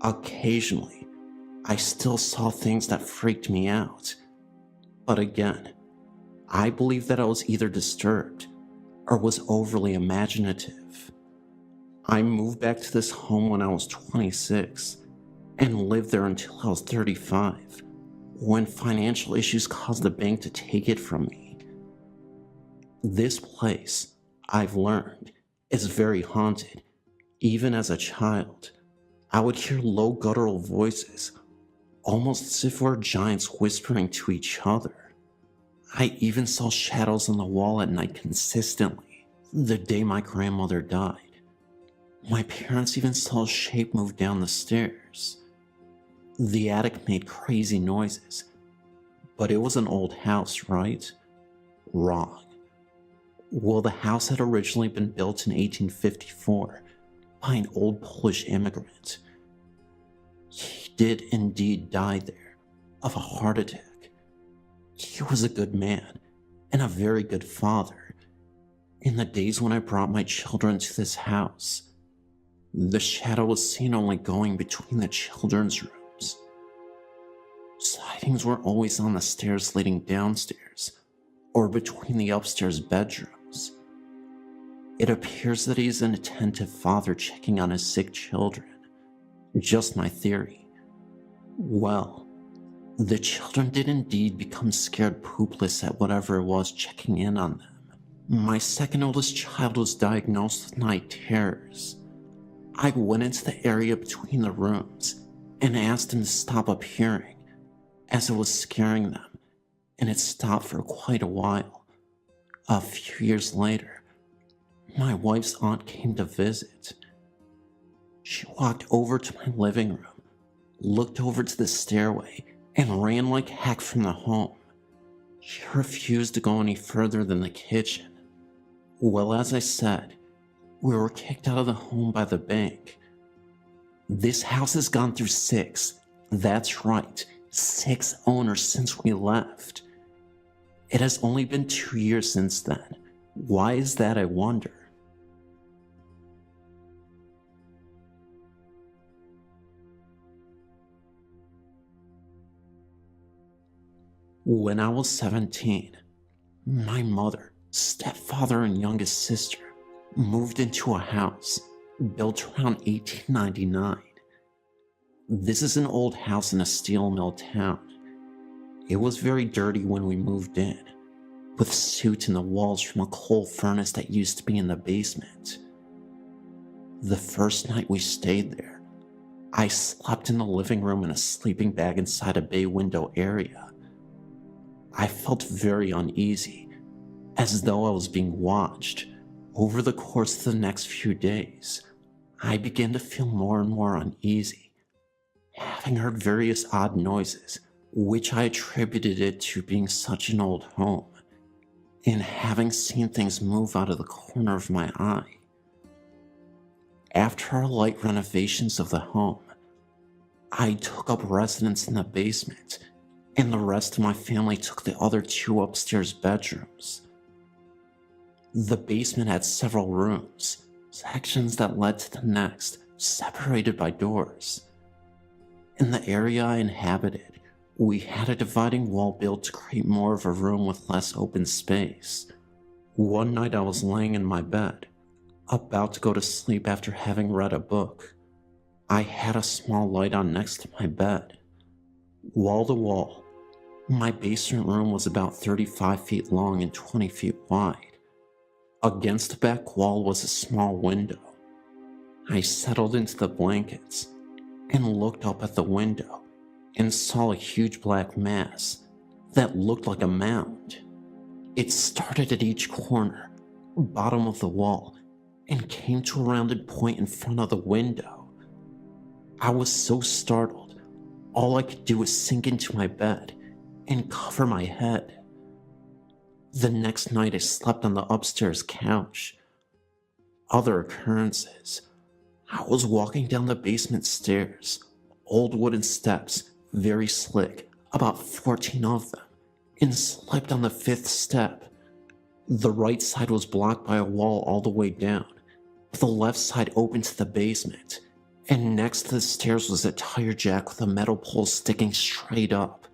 [SPEAKER 1] Occasionally, I still saw things that freaked me out, but again, I believe that I was either disturbed or was overly imaginative. I moved back to this home when I was 26 and lived there until I was 35, when financial issues caused the bank to take it from me. This place, I've learned, is very haunted. Even as a child, I would hear low guttural voices, almost as if we were giants whispering to each other. I even saw shadows on the wall at night consistently, the day my grandmother died. My parents even saw a shape move down the stairs. The attic made crazy noises, but it was an old house, right? Wrong. Well, the house had originally been built in 1854 by an old Polish immigrant. He did indeed die there of a heart attack. He was a good man and a very good father. In the days when I brought my children to this house, the shadow was seen only going between the children's rooms. Sightings were always on the stairs leading downstairs or between the upstairs bedrooms. It appears that he is an attentive father checking on his sick children. Just my theory. Well, the children did indeed become scared poopless at whatever it was checking in on them. My second oldest child was diagnosed with night terrors. I went into the area between the rooms and asked him to stop appearing, as it was scaring them, and it stopped for quite a while. A few years later, my wife's aunt came to visit. She walked over to my living room, looked over to the stairway, and ran like heck from the home. She refused to go any further than the kitchen. Well, as I said, we were kicked out of the home by the bank. This house has gone through 6, that's right, 6 owners since we left. It has only been 2 years since then. Why is that, I wonder? When I was 17, my mother, stepfather, and youngest sister moved into a house built around 1899. This is an old house in a steel mill town. It was very dirty when we moved in, with soot in the walls from a coal furnace that used to be in the basement. The first night we stayed there, I slept in the living room in a sleeping bag inside a bay window area. I felt very uneasy, as though I was being watched. Over the course of the next few days, I began to feel more and more uneasy, having heard various odd noises, which I attributed it to being such an old home, and having seen things move out of the corner of my eye. After our light renovations of the home, I took up residence in the basement, and the rest of my family took the other 2 upstairs bedrooms. The basement had several rooms, sections that led to the next, separated by doors. In the area I inhabited, we had a dividing wall built to create more of a room with less open space. One night I was laying in my bed, about to go to sleep after having read a book. I had a small light on next to my bed. Wall to wall, my basement room was about 35 feet long and 20 feet wide. Against the back wall was a small window. I settled into the blankets and looked up at the window and saw a huge black mass that looked like a mound. It started at each corner, bottom of the wall, and came to a rounded point in front of the window. I was so startled, all I could do was sink into my bed and cover my head. The next night I slept on the upstairs couch. Other occurrences. I was walking down the basement stairs, old wooden steps, very slick, about 14 of them, and slipped on the 5th step. The right side was blocked by a wall all the way down, but the left side opened to the basement, and next to the stairs was a tire jack with a metal pole sticking straight up.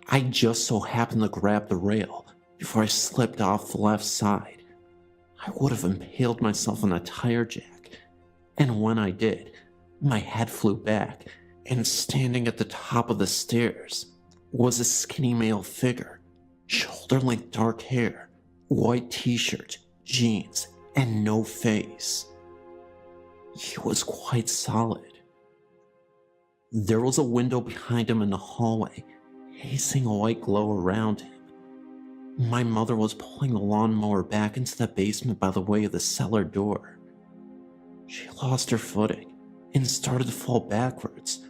[SPEAKER 1] I just so happened to grab the rail before I slipped off the left side. I would have impaled myself on the tire jack, and when I did, my head flew back, and standing at the top of the stairs was a skinny male figure, shoulder-length dark hair, white t-shirt, jeans, and no face. He was quite solid. There was a window behind him in the hallway, hazing a white glow around him. My mother was pulling the lawnmower back into the basement by the way of the cellar door. She lost her footing and started to fall backwards.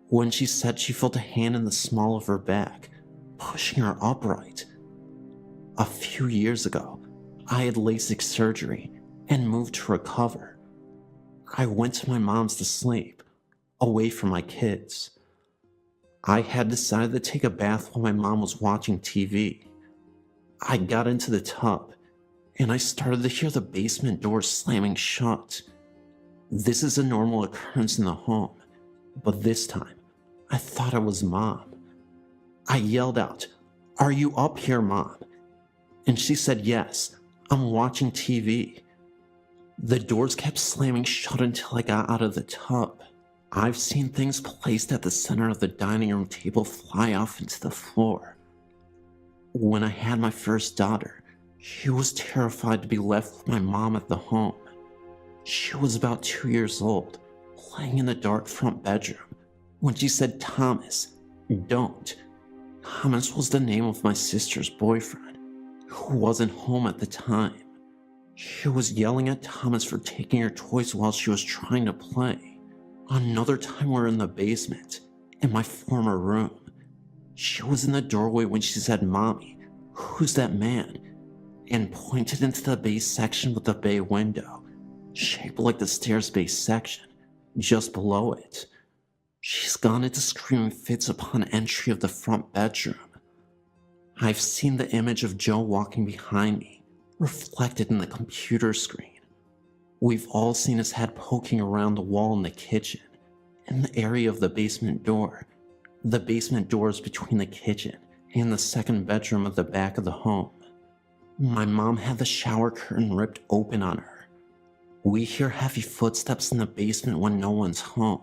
[SPEAKER 1] When she said she felt a hand in the small of her back, pushing her upright. A few years ago, I had LASIK surgery and moved to recover. I went to my mom's to sleep, away from my kids. I had decided to take a bath while my mom was watching TV. I got into the tub, and I started to hear the basement door slamming shut. This is a normal occurrence in the home, but this time, I thought it was Mom. I yelled out, "Are you up here, Mom?" And she said, "Yes, I'm watching TV." The doors kept slamming shut until I got out of the tub. I've seen things placed at the center of the dining room table fly off into the floor. When I had my first daughter, she was terrified to be left with my mom at the home. She was about 2 years old, playing in the dark front bedroom, when she said, "Thomas, don't." Thomas was the name of my sister's boyfriend, who wasn't home at the time. She was yelling at Thomas for taking her toys while she was trying to play. Another time we were in the basement, in my former room. She was in the doorway when she said, "Mommy, who's that man?" and pointed into the bay section with the bay window, shaped like the stairs bay section, just below it. She's gone into screaming fits upon entry of the front bedroom. I've seen the image of Joe walking behind me, reflected in the computer screen. We've all seen his head poking around the wall in the kitchen, in the area of the basement door. The basement doors between the kitchen and the second bedroom at the back of the home. My mom had the shower curtain ripped open on her. We hear heavy footsteps in the basement when no one's home.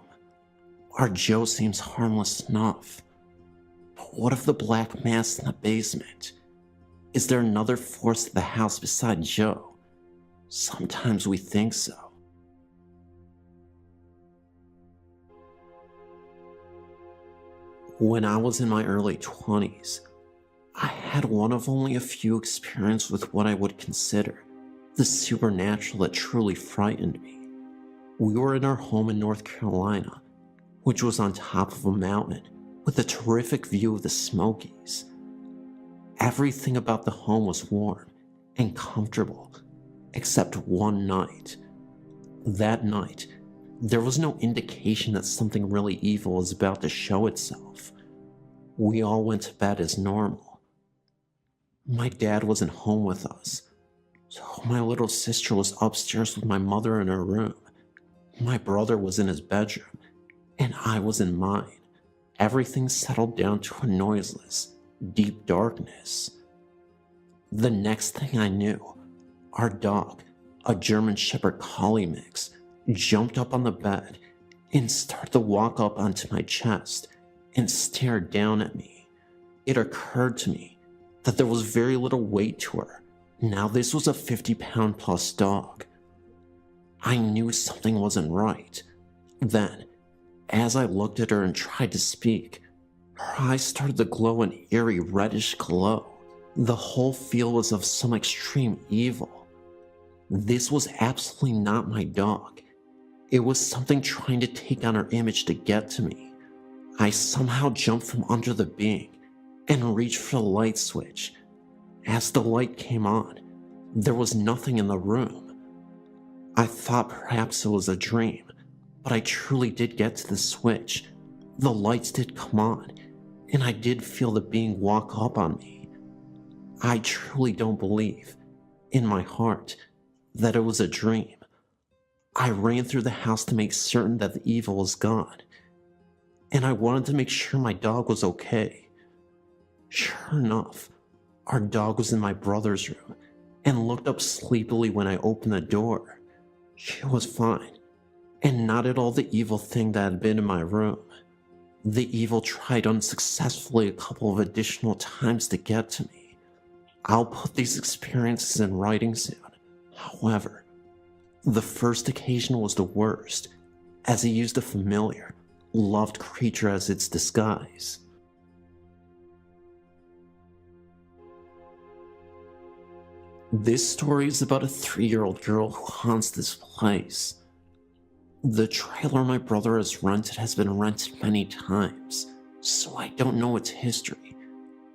[SPEAKER 1] Our Joe seems harmless enough. But what of the black mass in the basement? Is there another force to the house beside Joe? Sometimes we think so. When I was in my early 20s, I had one of only a few experiences with what I would consider the supernatural that truly frightened me. We were in our home in North Carolina, which was on top of a mountain with a terrific view of the Smokies. Everything about the home was warm and comfortable, except one night. That night, there was no indication that something really evil was about to show itself. We all went to bed as normal. My dad wasn't home with us, so my little sister was upstairs with my mother in her room. My brother was in his bedroom, and I was in mine. Everything settled down to a noiseless, deep darkness. The next thing I knew, our dog, a German Shepherd Collie mix, jumped up on the bed and started to walk up onto my chest and stared down at me. It occurred to me that there was very little weight to her. Now this was a 50-pound plus dog. I knew something wasn't right. Then, as I looked at her and tried to speak, her eyes started to glow an eerie reddish glow. The whole feel was of some extreme evil. This was absolutely not my dog. It was something trying to take on her image to get to me. I somehow jumped from under the being and reached for the light switch. As the light came on, there was nothing in the room. I thought perhaps it was a dream, but I truly did get to the switch, The lights did come on, and I did feel the being walk up on me. I truly don't believe, in my heart, that it was a dream. I ran through the house to make certain that the evil was gone, and I wanted to make sure my dog was okay. Sure enough, our dog was in my brother's room and looked up sleepily when I opened the door. She was fine, and not at all the evil thing that had been in my room. The evil tried unsuccessfully a couple of additional times to get to me. I'll put these experiences in writing soon. However, the first occasion was the worst, as he used a familiar, loved creature as its disguise. This story is about a 3-year-old girl who haunts this place. The trailer my brother has rented has been rented many times, so I don't know its history,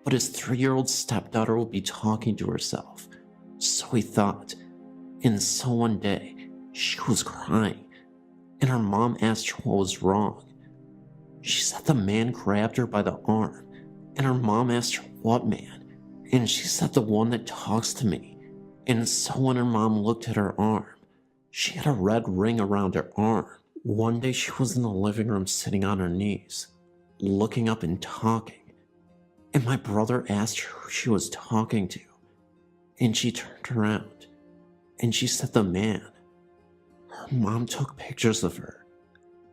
[SPEAKER 1] but his 3-year-old stepdaughter will be talking to herself, so he thought. And so one day, she was crying, and her mom asked her what was wrong. She said the man grabbed her by the arm, and her mom asked her what man, and she said the one that talks to me. And so when her mom looked at her arm, she had a red ring around her arm. One day she was in the living room sitting on her knees, looking up and talking, and my brother asked her who she was talking to, and she turned around, and she said the man. Her mom took pictures of her,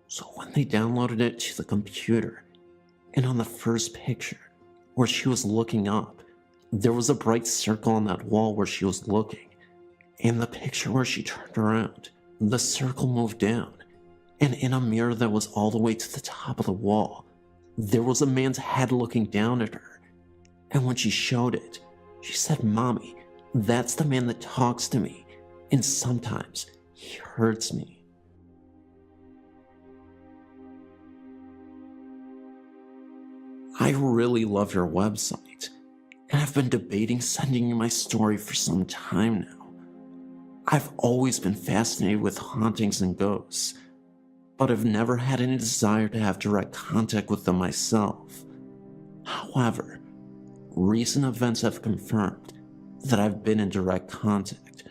[SPEAKER 1] so when they downloaded it to the computer, and on the first picture, where she was looking up, there was a bright circle on that wall where she was looking. In the picture where she turned around, the circle moved down, and in a mirror that was all the way to the top of the wall, there was a man's head looking down at her. And when she showed it, she said, "Mommy, that's the man that talks to me, and sometimes he hurts me." I really love your website, and I've been debating sending you my story for some time now. I've always been fascinated with hauntings and ghosts, but I've never had any desire to have direct contact with them myself. However, recent events have confirmed that I've been in direct contact.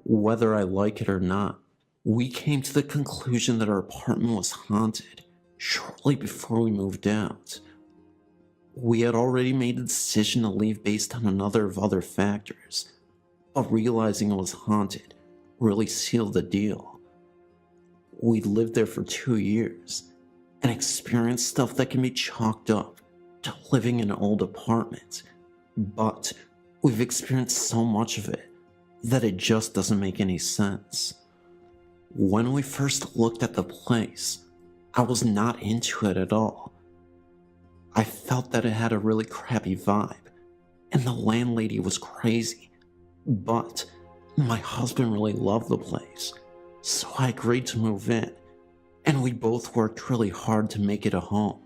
[SPEAKER 1] Whether I like it or not, we came to the conclusion that our apartment was haunted shortly before we moved out. We had already made the decision to leave based on another of other factors, but realizing it was haunted really sealed the deal. We lived there for 2 years and experienced stuff that can be chalked up to living in an old apartment, but we've experienced so much of it that it just doesn't make any sense. When we first looked at the place, I was not into it at all. I felt that it had a really crappy vibe, and the landlady was crazy, but my husband really loved the place, so I agreed to move in, and we both worked really hard to make it a home.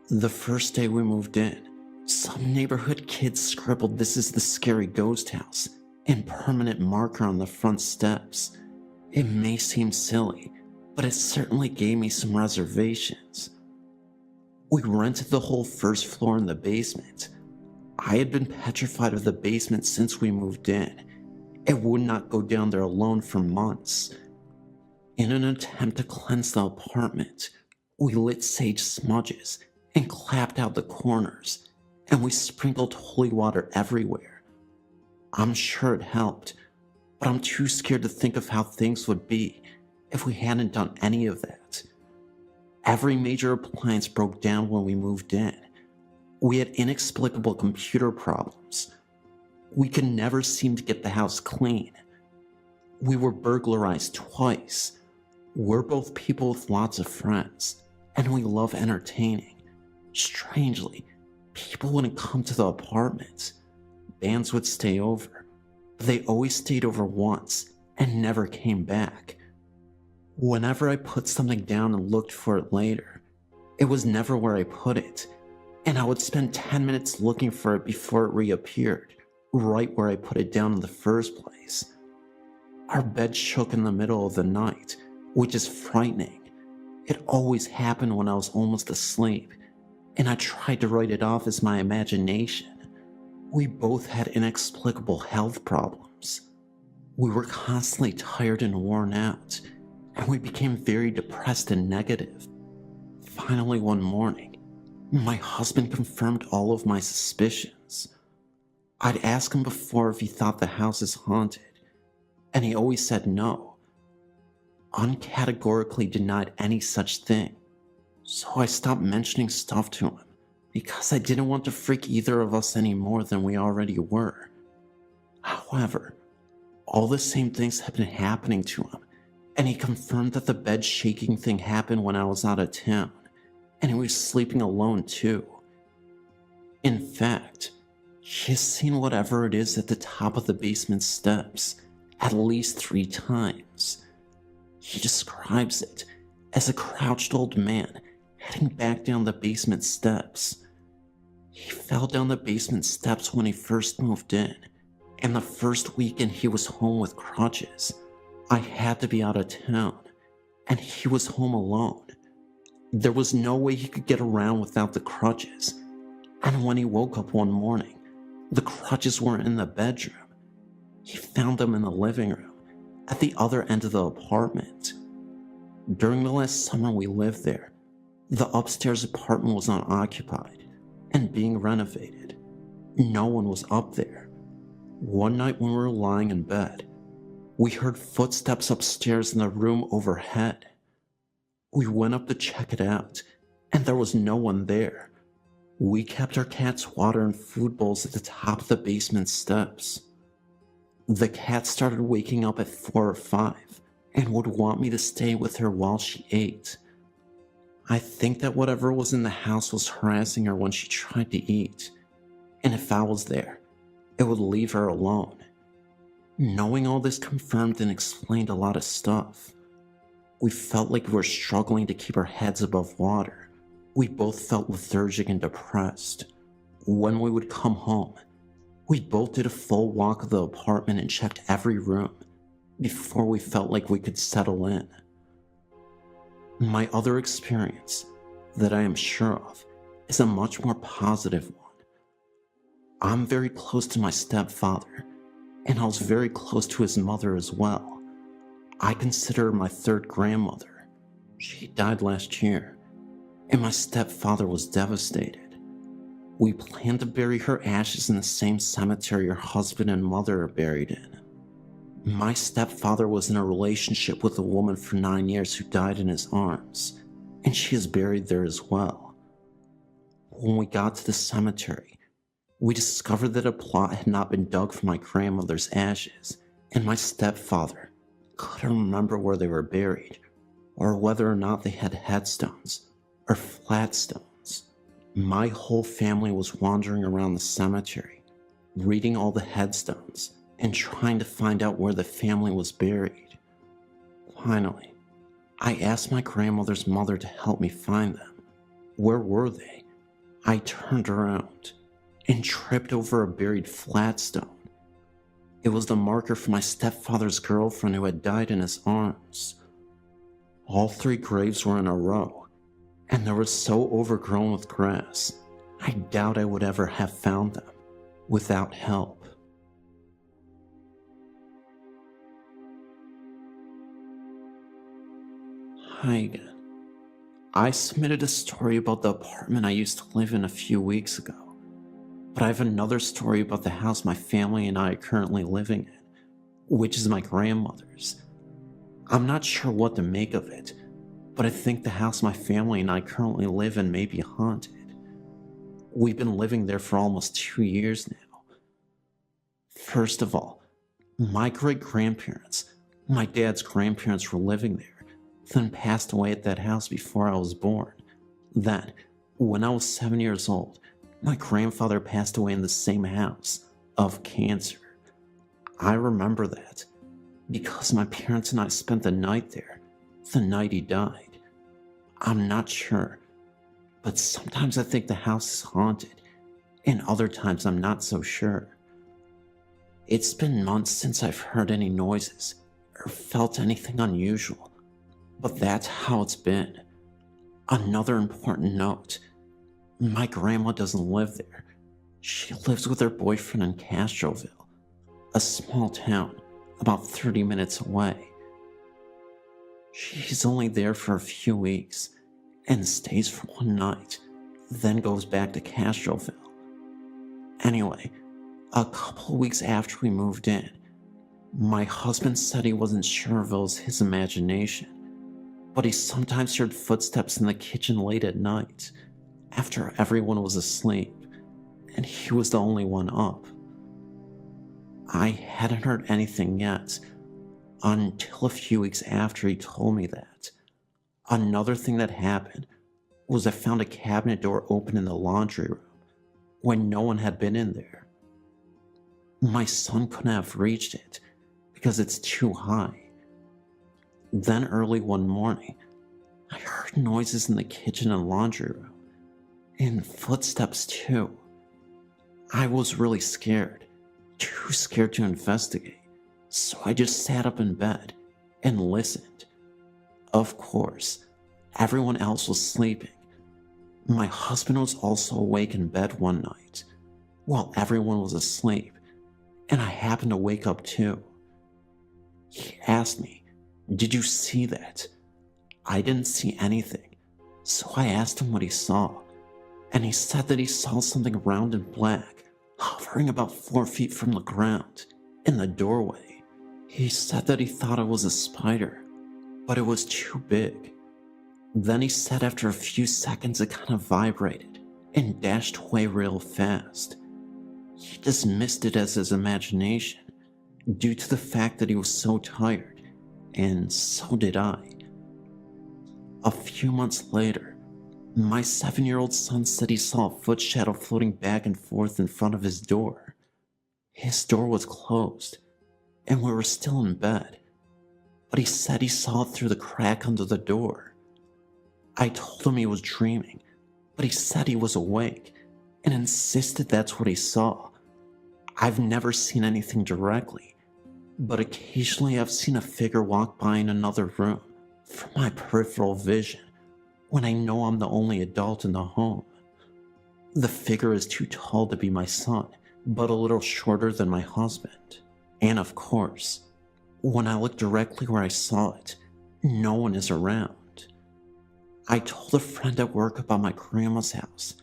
[SPEAKER 1] The first day we moved in, some neighborhood kids scribbled "This is the scary ghost house" in permanent marker on the front steps. It may seem silly, but it certainly gave me some reservations. We rented the whole first floor in the basement. I had been petrified of the basement since we moved in. It would not go down there alone for months. In an attempt to cleanse the apartment, we lit sage smudges and clapped out the corners, and we sprinkled holy water everywhere. I'm sure it helped, but I'm too scared to think of how things would be if we hadn't done any of that. Every major appliance broke down when we moved in. We had inexplicable computer problems. We could never seem to get the house clean. We were burglarized twice. We're both people with lots of friends, and we love entertaining. Strangely, people wouldn't come to the apartment. Bands would stay over, but they always stayed over once and never came back. Whenever I put something down and looked for it later, it was never where I put it, and I would spend 10 minutes looking for it before it reappeared, right where I put it down in the first place. Our bed shook in the middle of the night, which is frightening. It always happened when I was almost asleep, and I tried to write it off as my imagination. We both had inexplicable health problems. We were constantly tired and worn out, and we became very depressed and negative. Finally, one morning, my husband confirmed all of my suspicions. I'd asked him before if he thought the house is haunted, and he always said no. Uncategorically denied any such thing. So I stopped mentioning stuff to him because I didn't want to freak either of us any more than we already were. However, all the same things had been happening to him, and he confirmed that the bed shaking thing happened when I was out of town, and he was sleeping alone too. In fact, he has seen whatever it is at the top of the basement steps at least 3 times. He describes it as a crouched old man heading back down the basement steps. He fell down the basement steps when he first moved in, and the first weekend he was home with crutches. I had to be out of town, and he was home alone. There was no way he could get around without the crutches, and when he woke up one morning, the crutches weren't in the bedroom. He found them in the living room, at the other end of the apartment. During the last summer we lived there, the upstairs apartment was unoccupied and being renovated. No one was up there. One night when we were lying in bed, we heard footsteps upstairs in the room overhead. We went up to check it out, and there was no one there. We kept our cat's water and food bowls at the top of the basement steps. The cat started waking up at 4 or 5 and would want me to stay with her while she ate. I think that whatever was in the house was harassing her when she tried to eat, and if I was there, it would leave her alone. Knowing all this confirmed and explained a lot of stuff. We felt like we were struggling to keep our heads above water. We both felt lethargic and depressed. When we would come home, we both did a full walk of the apartment and checked every room before we felt like we could settle in. My other experience, that I am sure of, is a much more positive one. I'm very close to my stepfather, and I was very close to his mother as well. I consider her my third grandmother. She died last year, and my stepfather was devastated. We planned to bury her ashes in the same cemetery her husband and mother are buried in. My stepfather was in a relationship with a woman for 9 years who died in his arms, and she is buried there as well. When we got to the cemetery, we discovered that a plot had not been dug for my grandmother's ashes, and my stepfather couldn't remember where they were buried, or whether or not they had headstones or flatstones. My whole family was wandering around the cemetery, reading all the headstones and trying to find out where the family was buried. Finally, I asked my grandmother's mother to help me find them. Where were they? I turned around and tripped over a buried flatstone. It was the marker for my stepfather's girlfriend who had died in his arms. All 3 graves were in a row, and they were so overgrown with grass, I doubt I would ever have found them without help. Hi again. I submitted a story about the apartment I used to live in a few weeks ago, but I have another story about the house my family and I are currently living in, which is my grandmother's. I'm not sure what to make of it, but I think the house my family and I currently live in may be haunted. We've been living there for almost 2 years now. First of all, my great-grandparents, my dad's grandparents, were living there, then passed away at that house before I was born. Then, when I was 7 years old, my grandfather passed away in the same house, of cancer. I remember that, because my parents and I spent the night there, the night he died. I'm not sure, but sometimes I think the house is haunted, and other times I'm not so sure. It's been months since I've heard any noises, or felt anything unusual. But that's how it's been. Another important note: my grandma doesn't live there. She lives with her boyfriend in Castroville, a small town about 30 minutes away. She's only there for a few weeks and stays for one night, then goes back to Castroville. Anyway, a couple of weeks after we moved in, my husband said he wasn't sure if it was his imagination, but he sometimes heard footsteps in the kitchen late at night, after everyone was asleep, and he was the only one up. I hadn't heard anything yet, until a few weeks after he told me that. Another thing that happened was I found a cabinet door open in the laundry room when no one had been in there. My son couldn't have reached it because it's too high. Then early one morning, I heard noises in the kitchen and laundry room, and footsteps too. I was really scared, too scared to investigate, so I just sat up in bed and listened. Of course, everyone else was sleeping. My husband was also awake in bed one night, while everyone was asleep, and I happened to wake up too. He asked me, "Did you see that?" I didn't see anything, so I asked him what he saw, and he said that he saw something round and black, hovering about 4 feet from the ground, in the doorway. He said that he thought it was a spider, but it was too big. Then he said after a few seconds it kind of vibrated and dashed away real fast. He dismissed it as his imagination, due to the fact that he was so tired, and so did I. A few months later, my 7-year-old son said he saw a foot shadow floating back and forth in front of his door. His door was closed, and we were still in bed, but he said he saw it through the crack under the door. I told him he was dreaming, but he said he was awake, and insisted that's what he saw. I've never seen anything directly, but occasionally I've seen a figure walk by in another room from my peripheral vision when I know I'm the only adult in the home. The figure is too tall to be my son, but a little shorter than my husband. And of course, when I look directly where I saw it, no one is around. I told a friend at work about my grandma's house,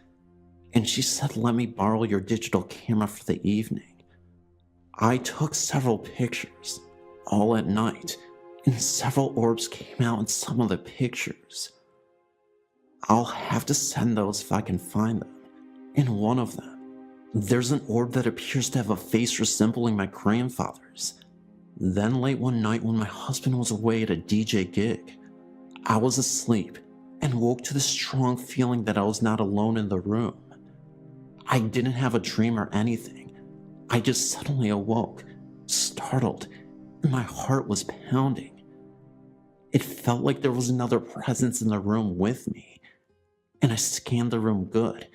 [SPEAKER 1] and she said let me borrow your digital camera for the evening. I took several pictures, all at night, and several orbs came out in some of the pictures. I'll have to send those if I can find them. In one of them, there's an orb that appears to have a face resembling my grandfather's. Then late one night when my husband was away at a DJ gig, I was asleep and woke to the strong feeling that I was not alone in the room. I didn't have a dream or anything. I just suddenly awoke, startled, and my heart was pounding. It felt like there was another presence in the room with me, and I scanned the room good,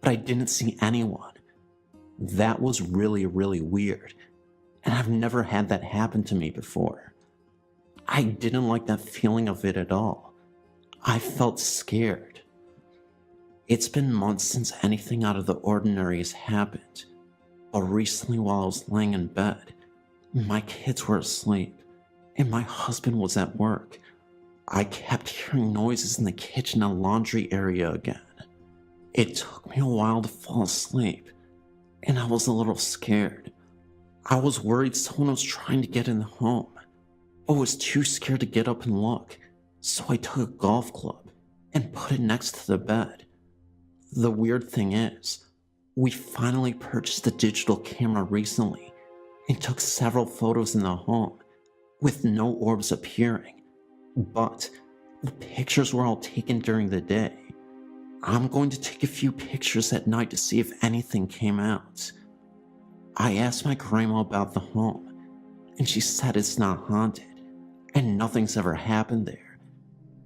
[SPEAKER 1] but I didn't see anyone. That was really, really weird, and I've never had that happen to me before. I didn't like that feeling of it at all. I felt scared. It's been months since anything out of the ordinary has happened, but recently while I was laying in bed, my kids were asleep, and my husband was at work. I kept hearing noises in the kitchen and laundry area again. It took me a while to fall asleep, and I was a little scared. I was worried someone was trying to get in the home, but was too scared to get up and look, so I took a golf club and put it next to the bed. The weird thing is, we finally purchased a digital camera recently and took several photos in the home with no orbs appearing, but the pictures were all taken during the day. I'm going to take a few pictures at night to see if anything came out. I asked my grandma about the home, and she said it's not haunted, and nothing's ever happened there,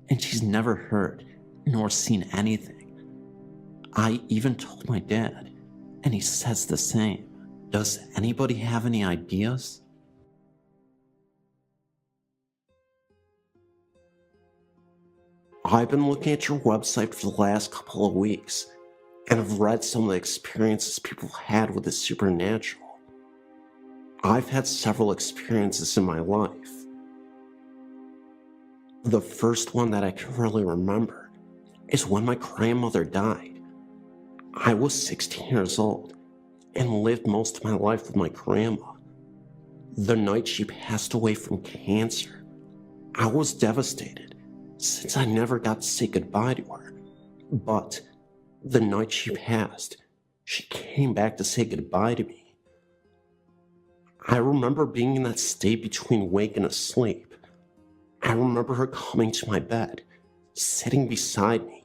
[SPEAKER 1] and she's never heard nor seen anything. I even told my dad, and he says the same. Does anybody have any ideas? I've been looking at your website for the last couple of weeks, and I've read some of the experiences people had with the supernatural. I've had several experiences in my life. The first one that I can really remember is when my grandmother died. I was 16 years old and lived most of my life with my grandma. The night she passed away from cancer, I was devastated since I never got to say goodbye to her. But the night she passed, she came back to say goodbye to me. I remember being in that state between awake and asleep. I remember her coming to my bed, sitting beside me,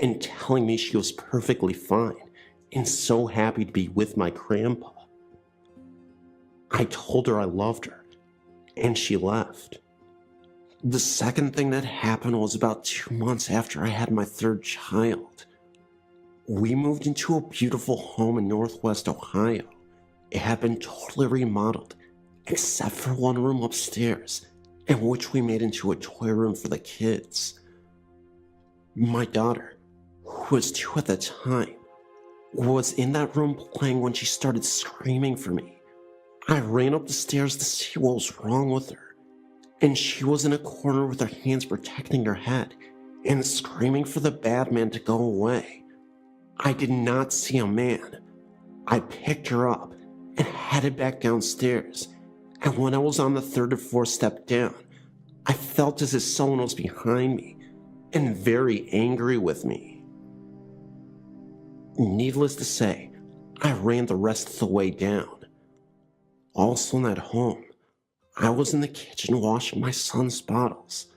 [SPEAKER 1] and telling me she was perfectly fine and so happy to be with my grandpa. I told her I loved her, and she left. The second thing that happened was about 2 months after I had my third child. We moved into a beautiful home in Northwest Ohio. It had been totally remodeled, except for one room upstairs, in which we made into a toy room for the kids. My daughter, who was 2 at the time, was in that room playing when she started screaming for me. I ran up the stairs to see what was wrong with her, and she was in a corner with her hands protecting her head and screaming for the bad man to go away. I did not see a man. I picked her up and headed back downstairs, and when I was on the 3rd or 4th step down, I felt as if someone was behind me and very angry with me. Needless to say, I ran the rest of the way down. Also in that home, I was in the kitchen washing my son's bottles,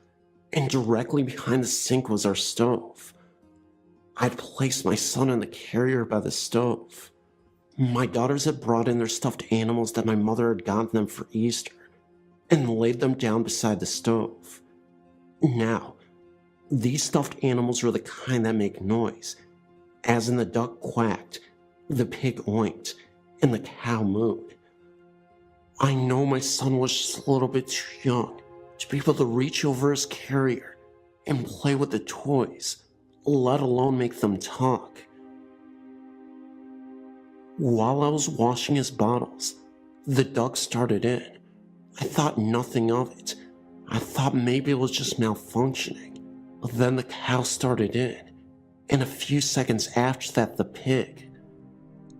[SPEAKER 1] and directly behind the sink was our stove. I'd placed my son in the carrier by the stove. My daughters had brought in their stuffed animals that my mother had gotten them for Easter and laid them down beside the stove. Now, these stuffed animals were the kind that make noise, as in the duck quacked, the pig oinked, and the cow mooed. I know my son was just a little bit too young to be able to reach over his carrier and play with the toys, let alone make them talk. While I was washing his bottles, the duck started in. I thought nothing of it. I thought maybe it was just malfunctioning. But then the cow started in, and a few seconds after that, the pig.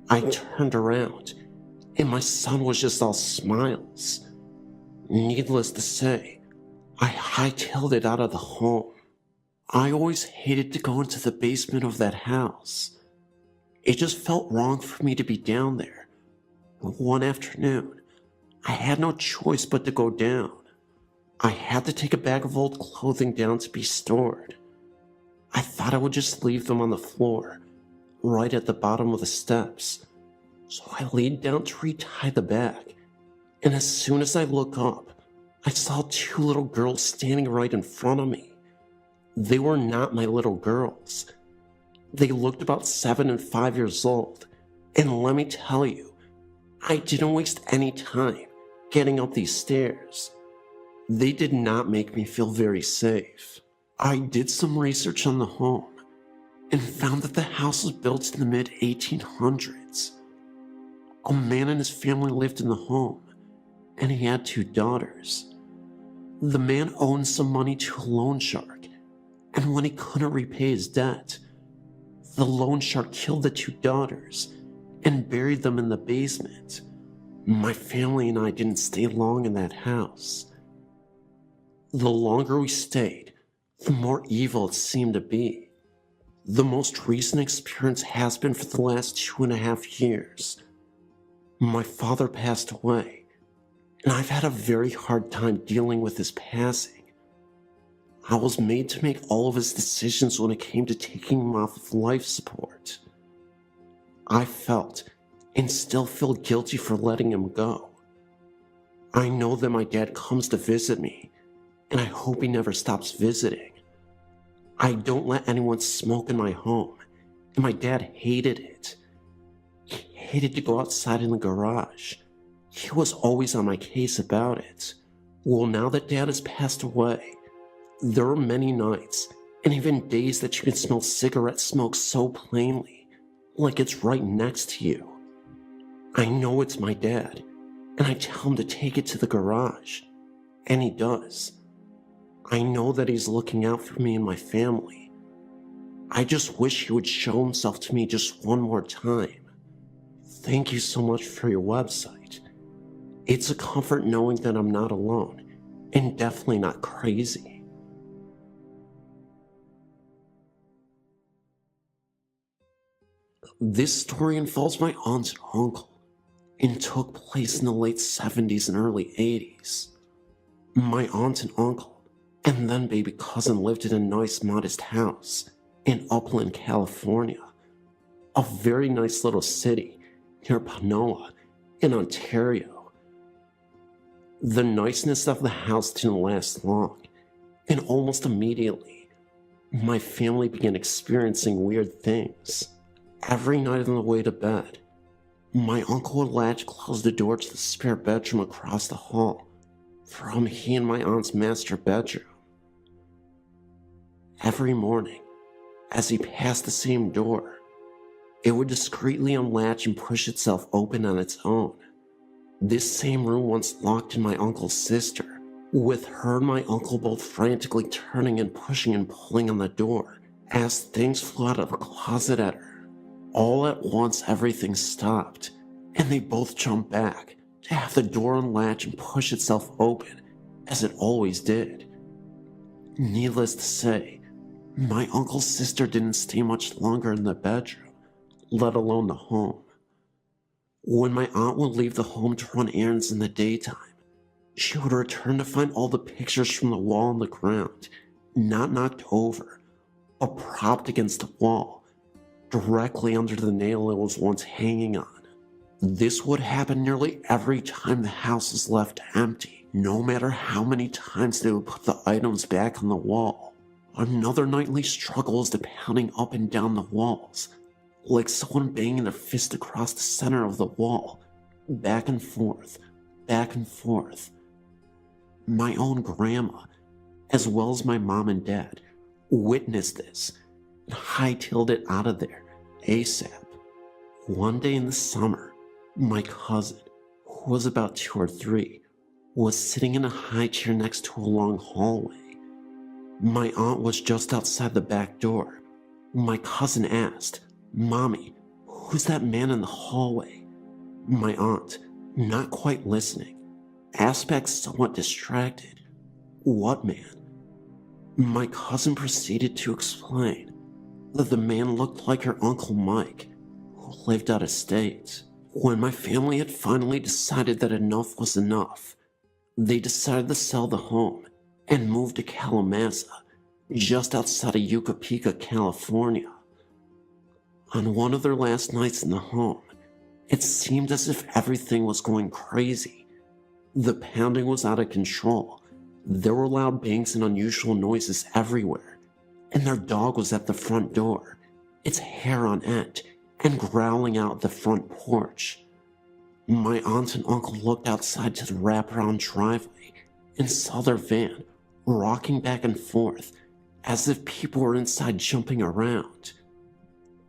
[SPEAKER 1] I turned around, and my son was just all smiles. Needless to say, I hightailed it out of the home. I always hated to go into the basement of that house. It just felt wrong for me to be down there. One afternoon, I had no choice but to go down. I had to take a bag of old clothing down to be stored. I thought I would just leave them on the floor, right at the bottom of the steps. So I leaned down to retie the bag, and as soon as I looked up, I saw 2 little girls standing right in front of me. They were not my little girls. They looked about 7 and 5 years old, and let me tell you, I didn't waste any time getting up these stairs. They did not make me feel very safe. I did some research on the home and found that the house was built in the mid-1800s. A man and his family lived in the home, and he had 2 daughters. The man owed some money to a loan shark, and when he couldn't repay his debt, the loan shark killed the 2 daughters and buried them in the basement. My family and I didn't stay long in that house. The longer we stayed, the more evil it seemed to be. The most recent experience has been for the last 2.5 years. My father passed away, and I've had a very hard time dealing with his passing. I was made to make all of his decisions when it came to taking him off of life support. I felt and still feel guilty for letting him go. I know that my dad comes to visit me, and I hope he never stops visiting. I don't let anyone smoke in my home, and my dad hated it. He hated to go outside in the garage. He was always on my case about it. Well, now that Dad has passed away, there were many nights
[SPEAKER 2] and even days that you can smell cigarette smoke so plainly, like it's right next to you. I know it's my dad, and I tell him to take it to the garage, and he does. I know that he's looking out for me and my family. I just wish he would show himself to me just one more time. Thank you so much for your website. It's a comfort knowing that I'm not alone, and definitely not crazy. This story involves my aunt and uncle, and took place in the late 70s and early 80s. My aunt and uncle, and then baby cousin, lived in a nice modest house in Upland, California, a very nice little city near Panola in Ontario. The niceness of the house didn't last long, and almost immediately, my family began experiencing weird things. Every night on the way to bed, my uncle would latch close the door to the spare bedroom across the hall from he and my aunt's master bedroom. Every morning, as he passed the same door, it would discreetly unlatch and push itself open on its own. This same room once locked in my uncle's sister, with her and my uncle both frantically turning and pushing and pulling on the door as things flew out of the closet at her. All at once, everything stopped, and they both jumped back to have the door unlatch and push itself open, as it always did. Needless to say, my uncle's sister didn't stay much longer in the bedroom, let alone the home. When my aunt would leave the home to run errands in the daytime, she would return to find all the pictures from the wall on the ground, not knocked over, but propped against the wall, directly under the nail it was once hanging on. This would happen nearly every time the house was left empty, no matter how many times they would put the items back on the wall. Another nightly struggle was the pounding up and down the walls, like someone banging their fist across the center of the wall, back and forth, back and forth. My own grandma, as well as my mom and dad, witnessed this and hightailed it out of there ASAP. One day in the summer, my cousin, who was about 2 or 3, was sitting in a high chair next to a long hallway. My aunt was just outside the back door. My cousin asked, "Mommy, who's that man in the hallway?" My aunt, not quite listening, asked back somewhat distracted, "What man?" My cousin proceeded to explain that the man looked like her Uncle Mike, who lived out of state. When my family had finally decided that enough was enough, they decided to sell the home and move to Kalamazoo, just outside of Yucapeka, California. On one of their last nights in the home, it seemed as if everything was going crazy. The pounding was out of control. There were loud bangs and unusual noises everywhere, and their dog was at the front door, its hair on end, and growling out the front porch. My aunt and uncle looked outside to the wraparound driveway and saw their van rocking back and forth as if people were inside jumping around.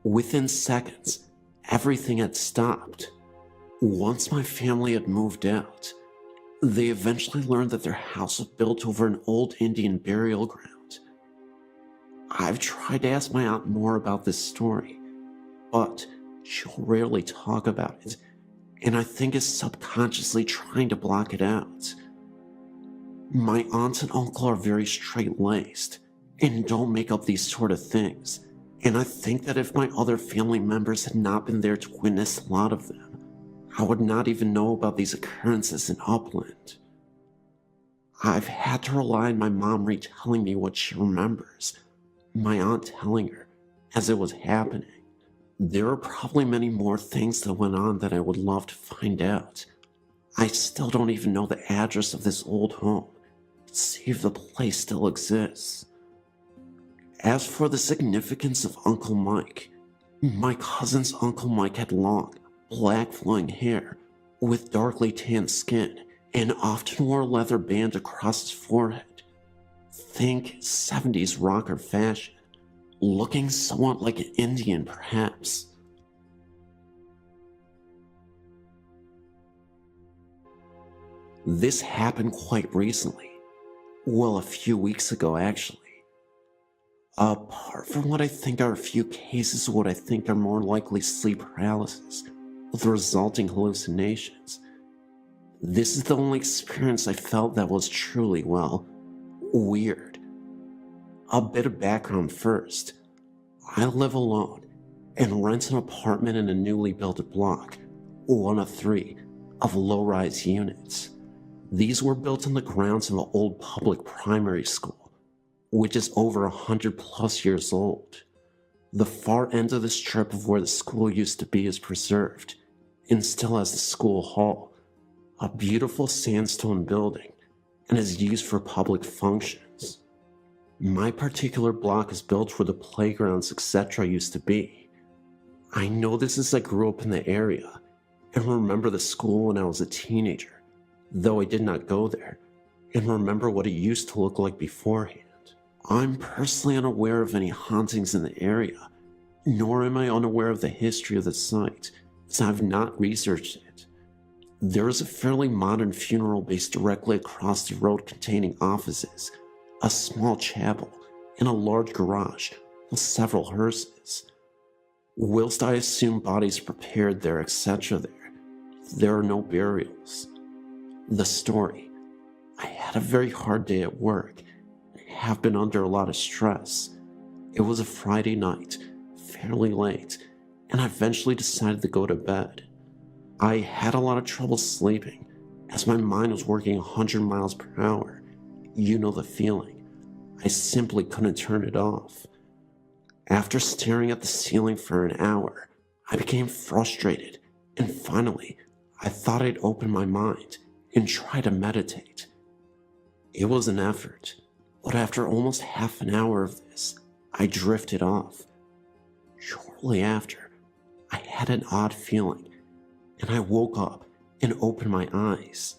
[SPEAKER 2] Within seconds, everything had stopped. Once my family had moved out, they eventually learned that their house was built over an old Indian burial ground. I've tried to ask my aunt more about this story, but she'll rarely talk about it, and I think is subconsciously trying to block it out. My aunt and uncle are very straight-laced and don't make up these sort of things, and I think that if my other family members had not been there to witness a lot of them, I would not even know about these occurrences in Upland. I've had to rely on my mom retelling me what she remembers, my aunt telling her as it was happening. There are probably many more things that went on that I would love to find out. I still don't even know the address of this old home, see if the place still exists. As for the significance of Uncle Mike, my cousin's Uncle Mike had long, black flowing hair with darkly tanned skin and often wore a leather band across his forehead.
[SPEAKER 1] Think 70s rocker fashion, looking somewhat like an Indian perhaps. This happened quite recently. Well, a few weeks ago actually. Apart from what I think are a few cases of what I think are more likely sleep paralysis, with resulting hallucinations, this is the only experience I felt that was truly, well, weird. A bit of background first. I live alone and rent an apartment in a newly built block, one of 3, of low-rise units. These were built on the grounds of an old public primary school, which is over 100+ years old. The far end of the strip of where the school used to be is preserved, and still has the school hall, a beautiful sandstone building, and is used for public functions. My particular block is built where the playgrounds etc. used to be. I know this as I grew up in the area, and remember the school when I was a teenager, though I did not go there, and remember what it used to look like beforehand. I'm personally unaware of any hauntings in the area, nor am I unaware of the history of the site, as I have not researched it. There is a fairly modern funeral based directly across the road containing offices, a small chapel, and a large garage with several hearses. Whilst I assume bodies prepared there, etc. there are no burials. The story. I had a very hard day at work, and have been under a lot of stress. It was a Friday night, fairly late, and I eventually decided to go to bed. I had a lot of trouble sleeping, as my mind was working 100 miles per hour. You know the feeling. I simply couldn't turn it off. After staring at the ceiling for an hour, I became frustrated, and finally, I thought I'd open my mind and try to meditate. It was an effort, but after almost half an hour of this, I drifted off. Shortly after, I had an odd feeling, and I woke up and opened my eyes.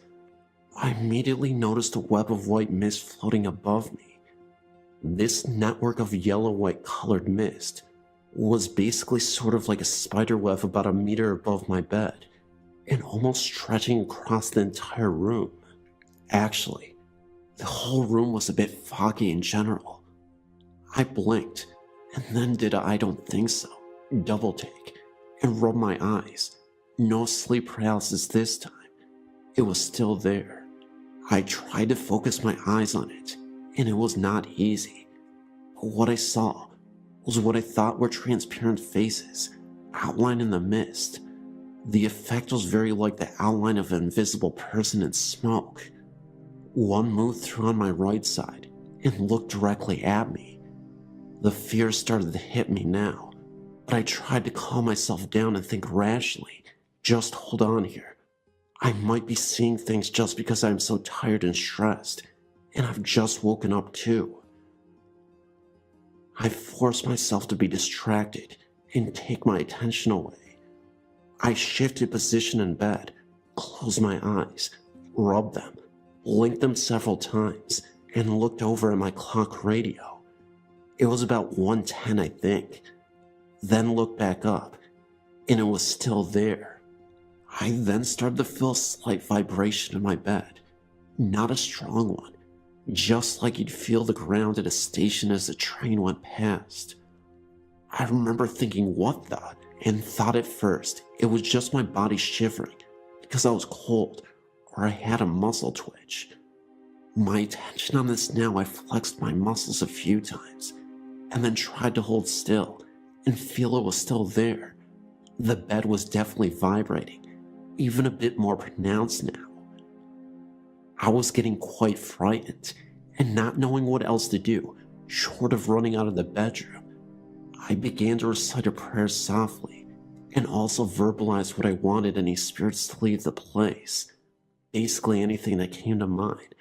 [SPEAKER 1] I immediately noticed a web of white mist floating above me. This network of yellow-white colored mist was basically sort of like a spider web about a meter above my bed, and almost stretching across the entire room. Actually, the whole room was a bit foggy in general. I blinked, and then did a I don't think so double take, and rubbed my eyes. No sleep paralysis this time. It was still there. I tried to focus my eyes on it, and it was not easy. But what I saw was what I thought were transparent faces, outlined in the mist. The effect was very like the outline of an invisible person in smoke. One moved through on my right side and looked directly at me. The fear started to hit me now, but I tried to calm myself down and think rationally. Just hold on here. I might be seeing things just because I'm so tired and stressed, and I've just woken up too. I forced myself to be distracted and take my attention away. I shifted position in bed, closed my eyes, rubbed them, blinked them several times, and looked over at my clock radio. It was about 1:10, I think. Then looked back up, and it was still there. I then started to feel a slight vibration in my bed. Not a strong one, just like you'd feel the ground at a station as the train went past. I remember thinking, what the? And thought at first it was just my body shivering because I was cold or I had a muscle twitch. My attention on this now, I flexed my muscles a few times and then tried to hold still and feel it was still there. The bed was definitely vibrating, even a bit more pronounced now. I was getting quite frightened and not knowing what else to do, short of running out of the bedroom. I began to recite a prayer softly and also verbalize what I wanted any spirits to leave the place. Basically anything that came to mind,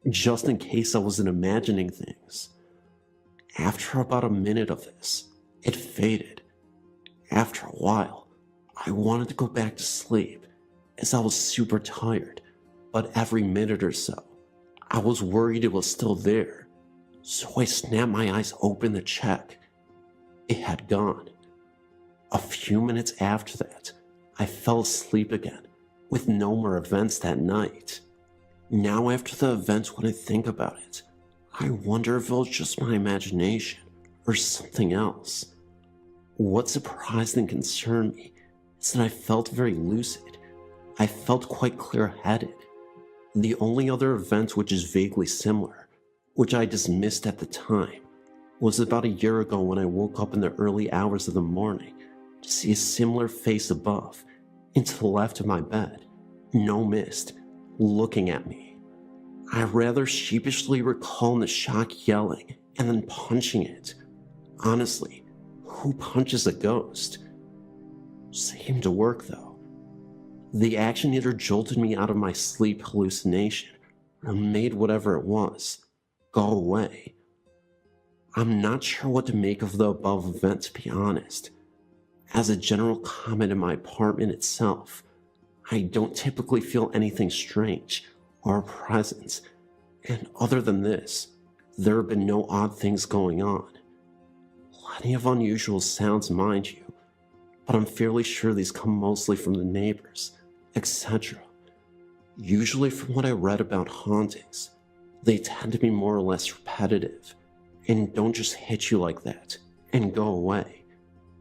[SPEAKER 1] just in case I wasn't imagining things. After about a minute of this, it faded. After a while, I wanted to go back to sleep as I was super tired, but every minute or so, I was worried it was still there. So I snapped my eyes open to check. It had gone. A few minutes after that, I fell asleep again, with no more events that night. Now after the event, when I think about it, I wonder if it was just my imagination or something else. What surprised and concerned me is that I felt very lucid. I felt quite clear-headed. The only other event which is vaguely similar, which I dismissed at the time, was about a year ago when I woke up in the early hours of the morning to see a similar face above, and to the left of my bed, no mist, looking at me. I rather sheepishly recall the shock yelling and then punching it. Honestly, who punches a ghost? Seemed to work though. The action either jolted me out of my sleep hallucination or made whatever it was go away. I'm not sure what to make of the above event, to be honest. As a general comment in my apartment itself, I don't typically feel anything strange or a presence, and other than this, there have been no odd things going on. Plenty of unusual sounds, mind you, but I'm fairly sure these come mostly from the neighbors, etc. Usually from what I read about hauntings, they tend to be more or less repetitive, and don't just hit you like that and go away.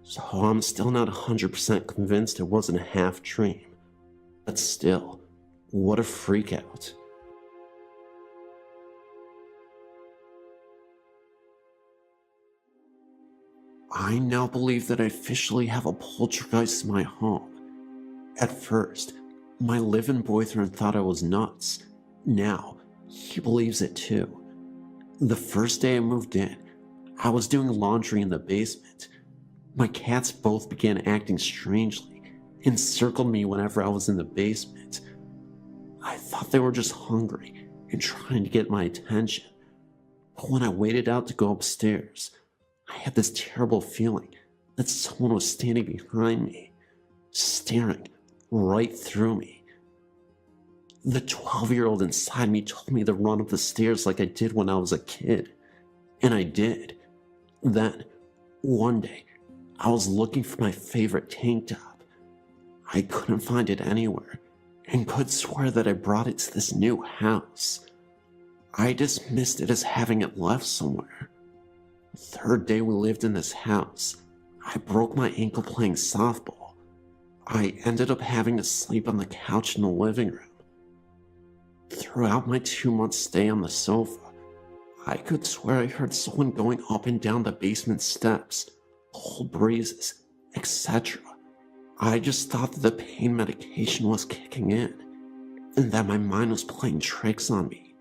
[SPEAKER 1] So I'm still not 100% convinced it wasn't a half dream. But still, what a freak out. I now believe that I officially have a poltergeist in my home. At first, my live-in boyfriend thought I was nuts. Now, he believes it too. The first day I moved in, I was doing laundry in the basement. My cats both began acting strangely and circled me whenever I was in the basement. I thought they were just hungry and trying to get my attention. But when I waited out to go upstairs, I had this terrible feeling that someone was standing behind me, staring right through me. The 12-year-old inside me told me to run up the stairs like I did when I was a kid. And I did. Then, one day, I was looking for my favorite tank top. I couldn't find it anywhere, and could swear that I brought it to this new house. I dismissed it as having it left somewhere. The third day we lived in this house, I broke my ankle playing softball. I ended up having to sleep on the couch in the living room. Throughout my 2-month stay on the sofa, I could swear I heard someone going up and down the basement steps, cold breezes, etc. I just thought that the pain medication was kicking in, and that my mind was playing tricks on me.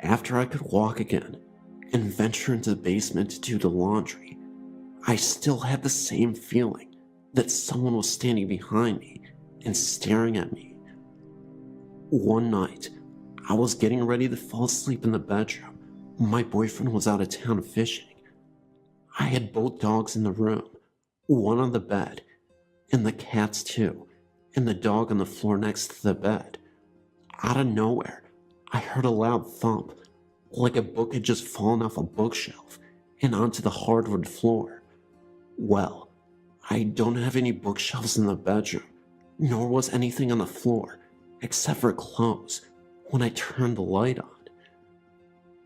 [SPEAKER 1] After I could walk again, and venture into the basement to do the laundry, I still had the same feeling that someone was standing behind me and staring at me. One night, I was getting ready to fall asleep in the bedroom. My boyfriend was out of town fishing. I had both dogs in the room, one on the bed, and the cats too, and the dog on the floor next to the bed. Out of nowhere, I heard a loud thump, like a book had just fallen off a bookshelf and onto the hardwood floor. Well, I don't have any bookshelves in the bedroom, nor was anything on the floor, except for clothes, when I turned the light on.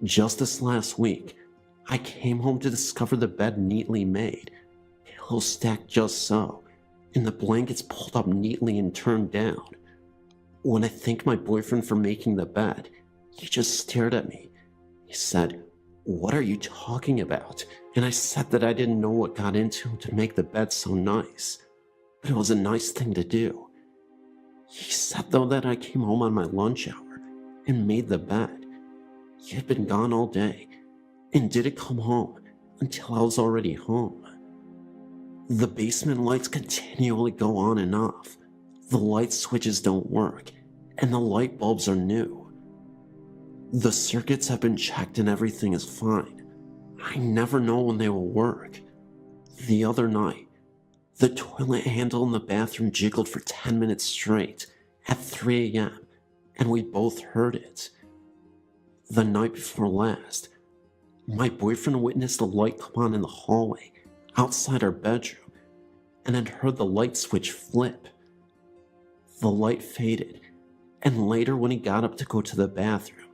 [SPEAKER 1] Just this last week, I came home to discover the bed neatly made, pillows stacked just so, and the blankets pulled up neatly and turned down. When I thanked my boyfriend for making the bed, he just stared at me. He said, "What are you talking about?" And I said that I didn't know what got into him to make the bed so nice, but it was a nice thing to do. He said though that I came home on my lunch hour and made the bed. He had been gone all day and didn't come home until I was already home. The basement lights continually go on and off. The light switches don't work, and the light bulbs are new. The circuits have been checked and everything is fine. I never know when they will work. The other night, the toilet handle in the bathroom jiggled for 10 minutes straight at 3 a.m., and we both heard it. The night before last, My boyfriend witnessed a light come on in the hallway outside our bedroom and had heard the light switch flip. The light faded, and later when he got up to go to the bathroom,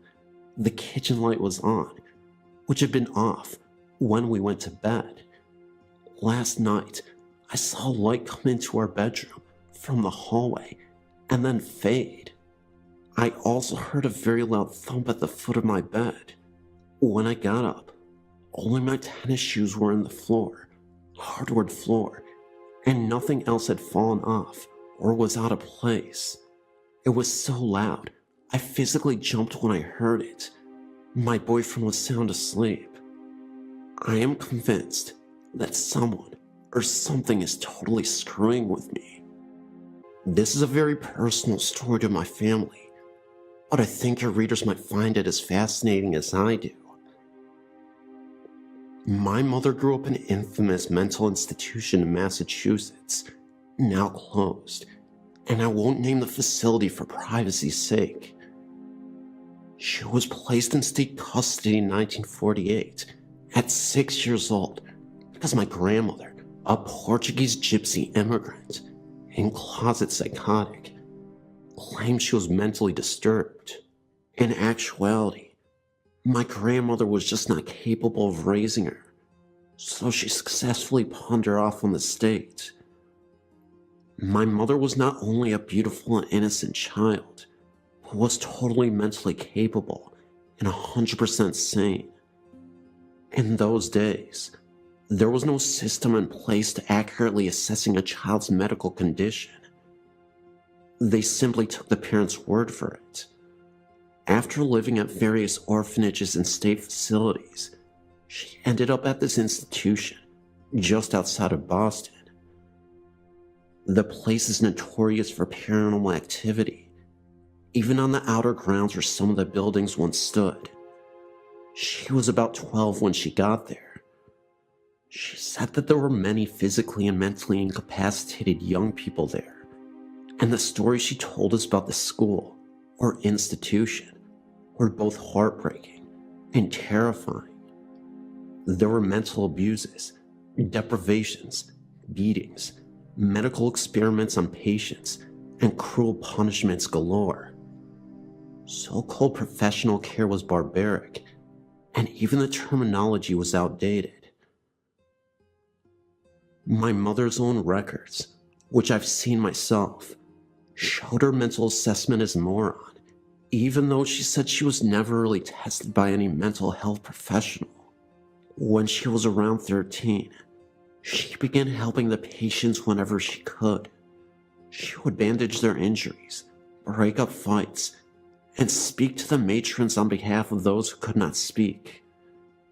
[SPEAKER 1] the kitchen light was on, which had been off when we went to bed. Last night, I saw a light come into our bedroom from the hallway and then fade. I also heard a very loud thump at the foot of my bed. When I got up, only my tennis shoes were in the floor, hardwood floor, and nothing else had fallen off or was out of place. It was so loud, I physically jumped when I heard it. My boyfriend was sound asleep. I am convinced that someone or something is totally screwing with me. This is a very personal story to my family, but I think your readers might find it as fascinating as I do. My mother grew up in an infamous mental institution in Massachusetts, now closed, and I won't name the facility for privacy's sake. She was placed in state custody in 1948 at 6 years old because my grandmother, a Portuguese gypsy immigrant and closet psychotic, claimed she was mentally disturbed. In actuality, my grandmother was just not capable of raising her, so she successfully pawned her off on the state. My mother was not only a beautiful and innocent child, but was totally mentally capable and 100% sane. In those days, there was no system in place to accurately assessing a child's medical condition. They simply took the parents' word for it. After living at various orphanages and state facilities, she ended up at this institution just outside of Boston. The place is notorious for paranormal activity, even on the outer grounds where some of the buildings once stood. She was about 12 when she got there. She said that there were many physically and mentally incapacitated young people there, and the stories she told us about the school or institution were both heartbreaking and terrifying. There were mental abuses, deprivations, beatings, medical experiments on patients, and cruel punishments galore. So-called professional care was barbaric, and even the terminology was outdated. My mother's own records, which I've seen myself, showed her mental assessment as moron, even though she said she was never really tested by any mental health professional. When she was around 13, she began helping the patients whenever she could. She would bandage their injuries, break up fights, and speak to the matrons on behalf of those who could not speak.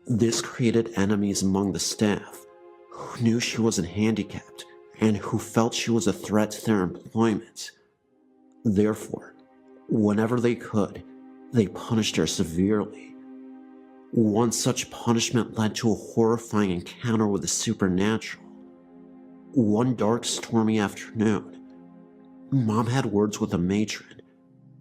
[SPEAKER 1] This created enemies among the staff, who knew she wasn't handicapped and who felt she was a threat to their employment. Therefore, whenever they could, they punished her severely. One such punishment led to a horrifying encounter with the supernatural. One dark, stormy afternoon, Mom had words with a matron,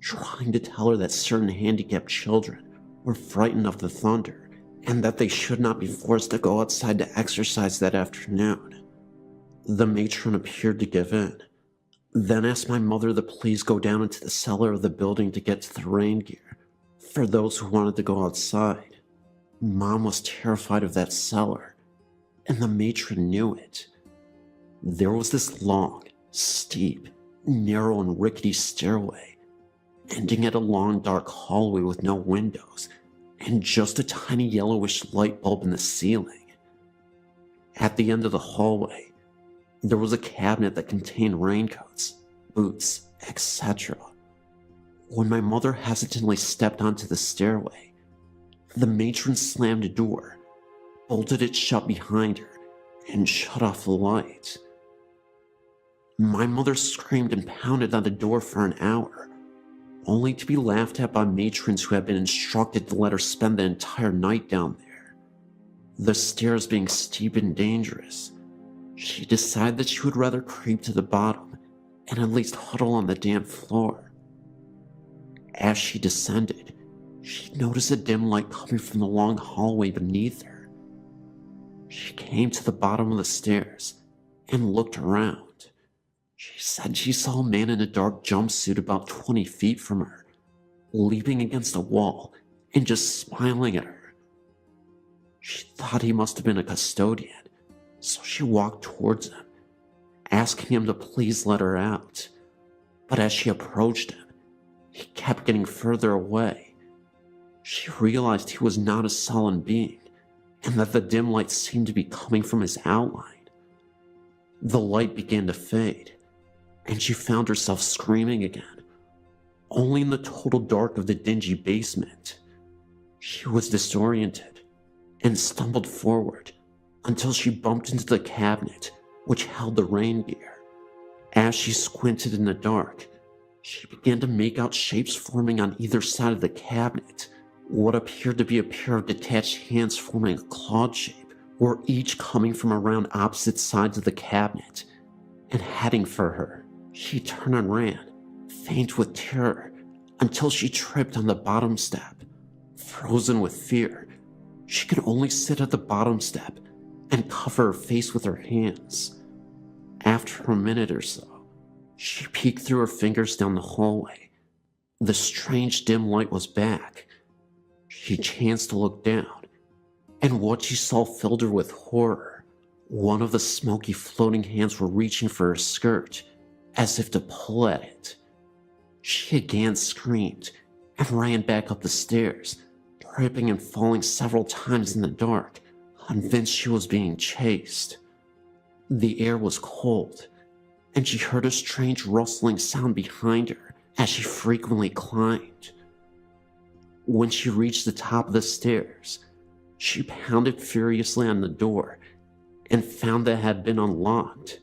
[SPEAKER 1] trying to tell her that certain handicapped children were frightened of the thunder and that they should not be forced to go outside to exercise that afternoon. The matron appeared to give in, then asked my mother to please go down into the cellar of the building to get to the rain gear for those who wanted to go outside. Mom was terrified of that cellar, and the matron knew it. There was this long, steep, narrow and rickety stairway, ending at a long dark hallway with no windows, and just a tiny yellowish light bulb in the ceiling. At the end of the hallway, there was a cabinet that contained raincoats, boots, etc. When my mother hesitantly stepped onto the stairway, the matron slammed a door, bolted it shut behind her, and shut off the light. My mother screamed and pounded on the door for an hour, only to be laughed at by matrons who had been instructed to let her spend the entire night down there. The stairs being steep and dangerous, she decided that she would rather creep to the bottom and at least huddle on the damp floor. As she descended, she noticed a dim light coming from the long hallway beneath her. She came to the bottom of the stairs and looked around. She said she saw a man in a dark jumpsuit about 20 feet from her, leaping against a wall and just smiling at her. She thought he must have been a custodian, so she walked towards him, asking him to please let her out. But as she approached him, he kept getting further away. She realized he was not a sullen being, and that the dim light seemed to be coming from his outline. The light began to fade, and she found herself screaming again, only in the total dark of the dingy basement. She was disoriented and stumbled forward until she bumped into the cabinet which held the rain gear. As she squinted in the dark, she began to make out shapes forming on either side of the cabinet. What appeared to be a pair of detached hands forming a clawed shape were each coming from around opposite sides of the cabinet and heading for her. She turned and ran, faint with terror, until she tripped on the bottom step. Frozen with fear, she could only sit at the bottom step and cover her face with her hands. After a minute or so, she peeked through her fingers down the hallway. The strange dim light was back. She chanced to look down, and what she saw filled her with horror. One of the smoky floating hands were reaching for her skirt, as if to pull at it. She again screamed and ran back up the stairs, tripping and falling several times in the dark, convinced she was being chased. The air was cold, and she heard a strange rustling sound behind her as she frequently climbed. When she reached the top of the stairs, she pounded furiously on the door and found that it had been unlocked.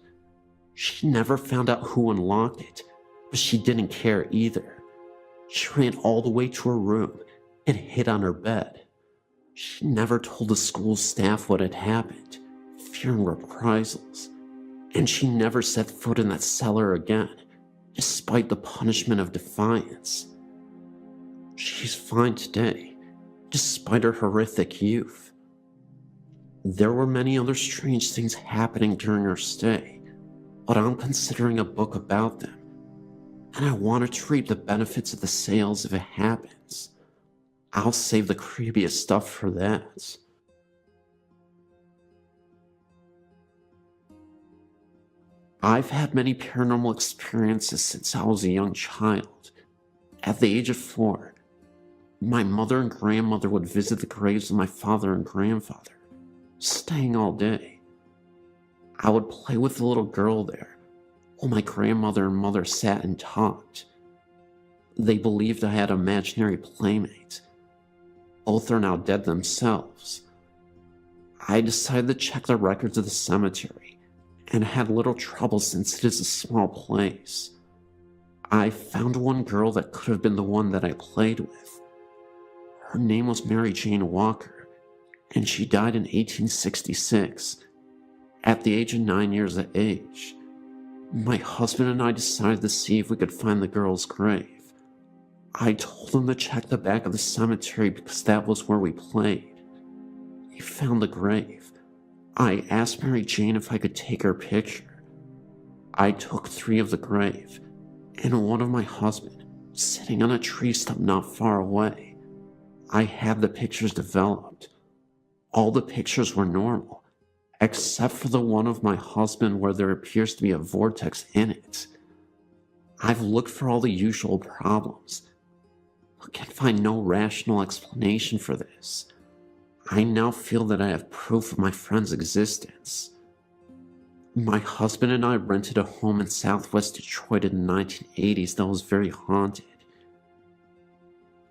[SPEAKER 1] She never found out who unlocked it, but she didn't care either. She ran all the way to her room and hid on her bed. She never told the school staff what had happened, fearing reprisals, and she never set foot in that cellar again, despite the punishment of defiance. She's fine today, despite her horrific youth. There were many other strange things happening during her stay, but I'm considering a book about them, and I want to reap the benefits of the sales if it happens. I'll save the creepiest stuff for that. I've had many paranormal experiences since I was a young child. At the age of 4, my mother and grandmother would visit the graves of my father and grandfather, staying all day. I would play with the little girl there, while my grandmother and mother sat and talked. They believed I had an imaginary playmate. Both are now dead themselves. I decided to check the records of the cemetery, and had little trouble since it is a small place. I found one girl that could have been the one that I played with. Her name was Mary Jane Walker, and she died in 1866, at the age of 9 years of age. My husband and I decided to see if we could find the girl's grave. I told him to check the back of the cemetery because that was where we played. He found the grave. I asked Mary Jane if I could take her picture. I took 3 of the grave, and one of my husband, sitting on a tree stump not far away. I had the pictures developed. All the pictures were normal, except for the one of my husband where there appears to be a vortex in it. I've looked for all the usual problems, but can find no rational explanation for this. I now feel that I have proof of my friend's existence. My husband and I rented a home in southwest Detroit in the 1980s that was very haunted.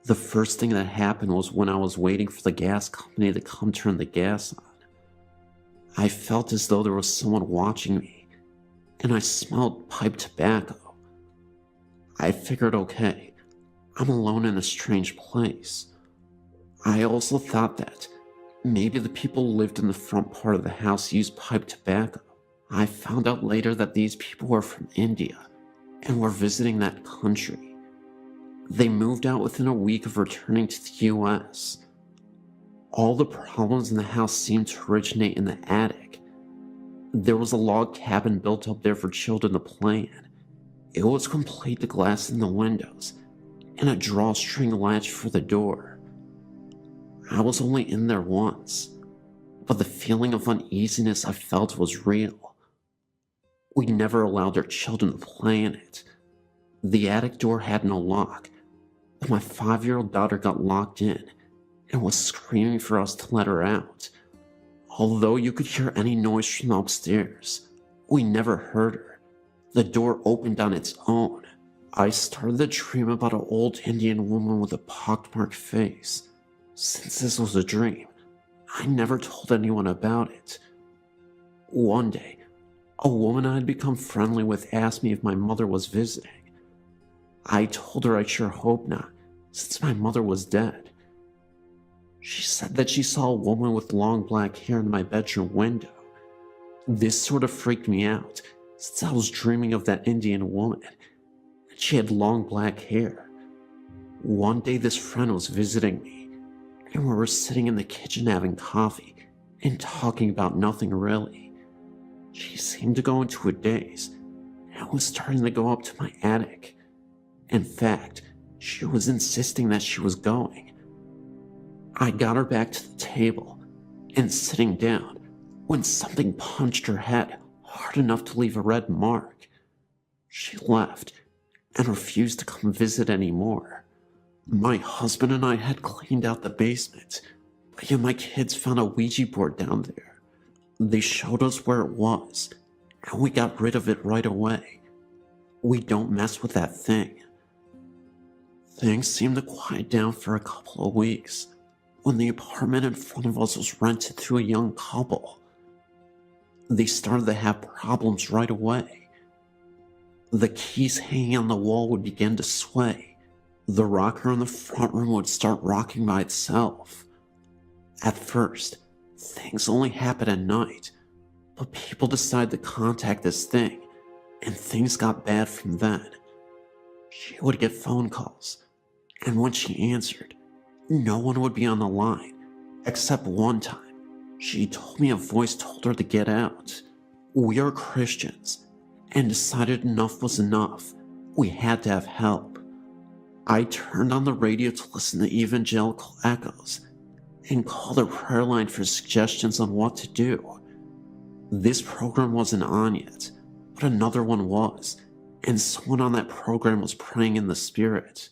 [SPEAKER 1] The first thing that happened was when I was waiting for the gas company to come turn the gas on. I felt as though there was someone watching me, and I smelled pipe tobacco. I figured, okay, I'm alone in a strange place. I also thought that maybe the people who lived in the front part of the house used pipe tobacco. I found out later that these people were from India and were visiting that country. They moved out within a week of returning to the US. All the problems in the house seemed to originate in the attic. There was a log cabin built up there for children to play in. It was complete with glass in the windows and a drawstring latch for the door. I was only in there once, but the feeling of uneasiness I felt was real. We never allowed their children to play in it. The attic door had no lock, but my 5-year-old daughter got locked in and was screaming for us to let her out. Although you could hear any noise from upstairs, we never heard her. The door opened on its own. I started to dream about an old Indian woman with a pockmarked face. Since this was a dream, I never told anyone about it. One day, a woman I had become friendly with asked me if my mother was visiting. I told her I sure hope not, since my mother was dead. She said that she saw a woman with long black hair in my bedroom window. This sort of freaked me out, since I was dreaming of that Indian woman, and she had long black hair. One day this friend was visiting me, and we were sitting in the kitchen having coffee and talking about nothing really. She seemed to go into a daze and was starting to go up to my attic. In fact, she was insisting that she was going. I got her back to the table and sitting down when something punched her head hard enough to leave a red mark. She left and refused to come visit anymore. My husband and I had cleaned out the basement, but yet my kids found a Ouija board down there. They showed us where it was, and we got rid of it right away. We don't mess with that thing. Things seemed to quiet down for a couple of weeks when the apartment in front of us was rented to a young couple. They started to have problems right away. The keys hanging on the wall would begin to sway. The rocker in the front room would start rocking by itself. At first, things only happened at night, but people decided to contact this thing, and things got bad from then. She would get phone calls, and when she answered, no one would be on the line, except one time. She told me a voice told her to get out. We are Christians, and decided enough was enough. We had to have help. I turned on the radio to listen to evangelical echoes and called a prayer line for suggestions on what to do. This program wasn't on yet, but another one was, and someone on that program was praying in the spirit.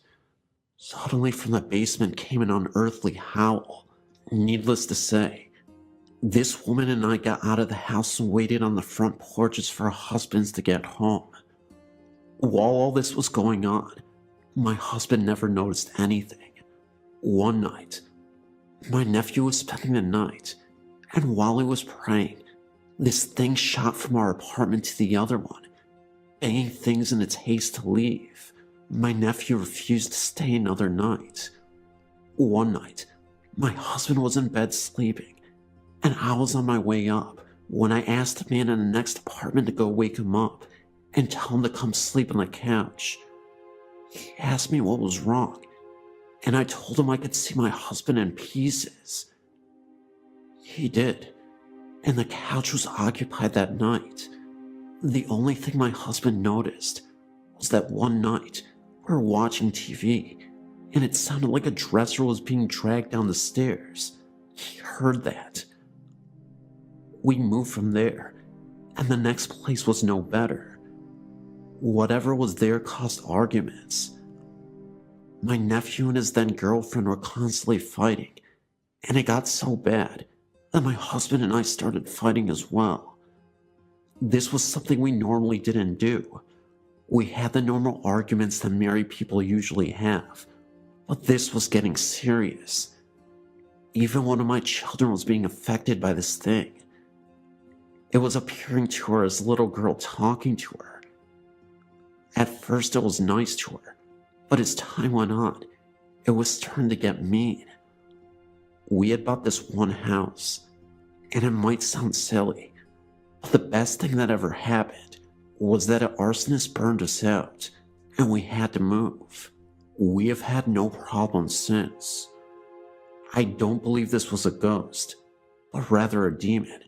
[SPEAKER 1] Suddenly from the basement came an unearthly howl. Needless to say, this woman and I got out of the house and waited on the front porches for our husbands to get home. While all this was going on, my husband never noticed anything. One night, my nephew was spending the night, and while he was praying, this thing shot from our apartment to the other one, banging things in its haste to leave. My nephew refused to stay another night. One night, my husband was in bed sleeping, and I was on my way up when I asked the man in the next apartment to go wake him up and tell him to come sleep on the couch. He asked me what was wrong, and I told him I could see my husband in pieces. He did, and the couch was occupied that night. The only thing my husband noticed was that one night we were watching TV, and it sounded like a dresser was being dragged down the stairs. He heard that. We moved from there, and the next place was no better. Whatever was there caused arguments. My nephew and his then girlfriend were constantly fighting, and it got so bad that my husband and I started fighting as well. This was something we normally didn't do. We had the normal arguments that married people usually have, but this was getting serious. Even one of my children was being affected by this thing. It was appearing to her as a little girl talking to her. At first it was nice to her, but as time went on, it was starting to get mean. We had bought this one house, and it might sound silly, but the best thing that ever happened was that an arsonist burned us out, and we had to move. We have had no problems since. I don't believe this was a ghost, but rather a demon.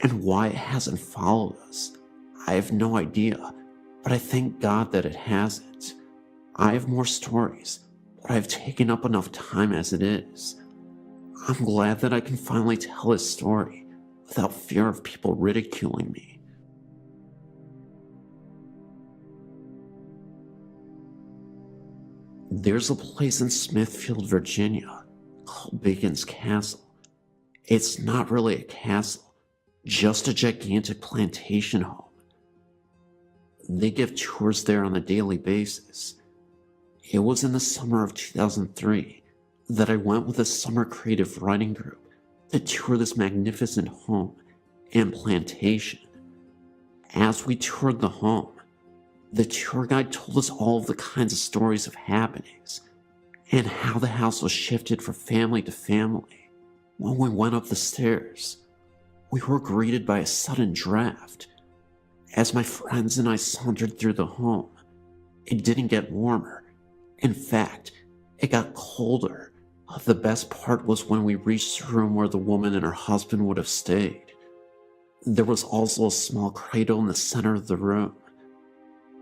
[SPEAKER 1] And why it hasn't followed us, I have no idea, but I thank God that it hasn't. I have more stories, but I've taken up enough time as it is. I'm glad that I can finally tell his story without fear of people ridiculing me. There's a place in Smithfield, Virginia, called Bacon's Castle. It's not really a castle, just a gigantic plantation home. They give tours there on a daily basis. It was in the summer of 2003 that I went with a summer creative writing group to tour this magnificent home and plantation. As we toured the home, the tour guide told us all of the kinds of stories of happenings and how the house was shifted from family to family. When we went up the stairs, we were greeted by a sudden draft. As my friends and I sauntered through the home, it didn't get warmer. In fact, it got colder. The best part was when we reached the room where the woman and her husband would have stayed. There was also a small cradle in the center of the room.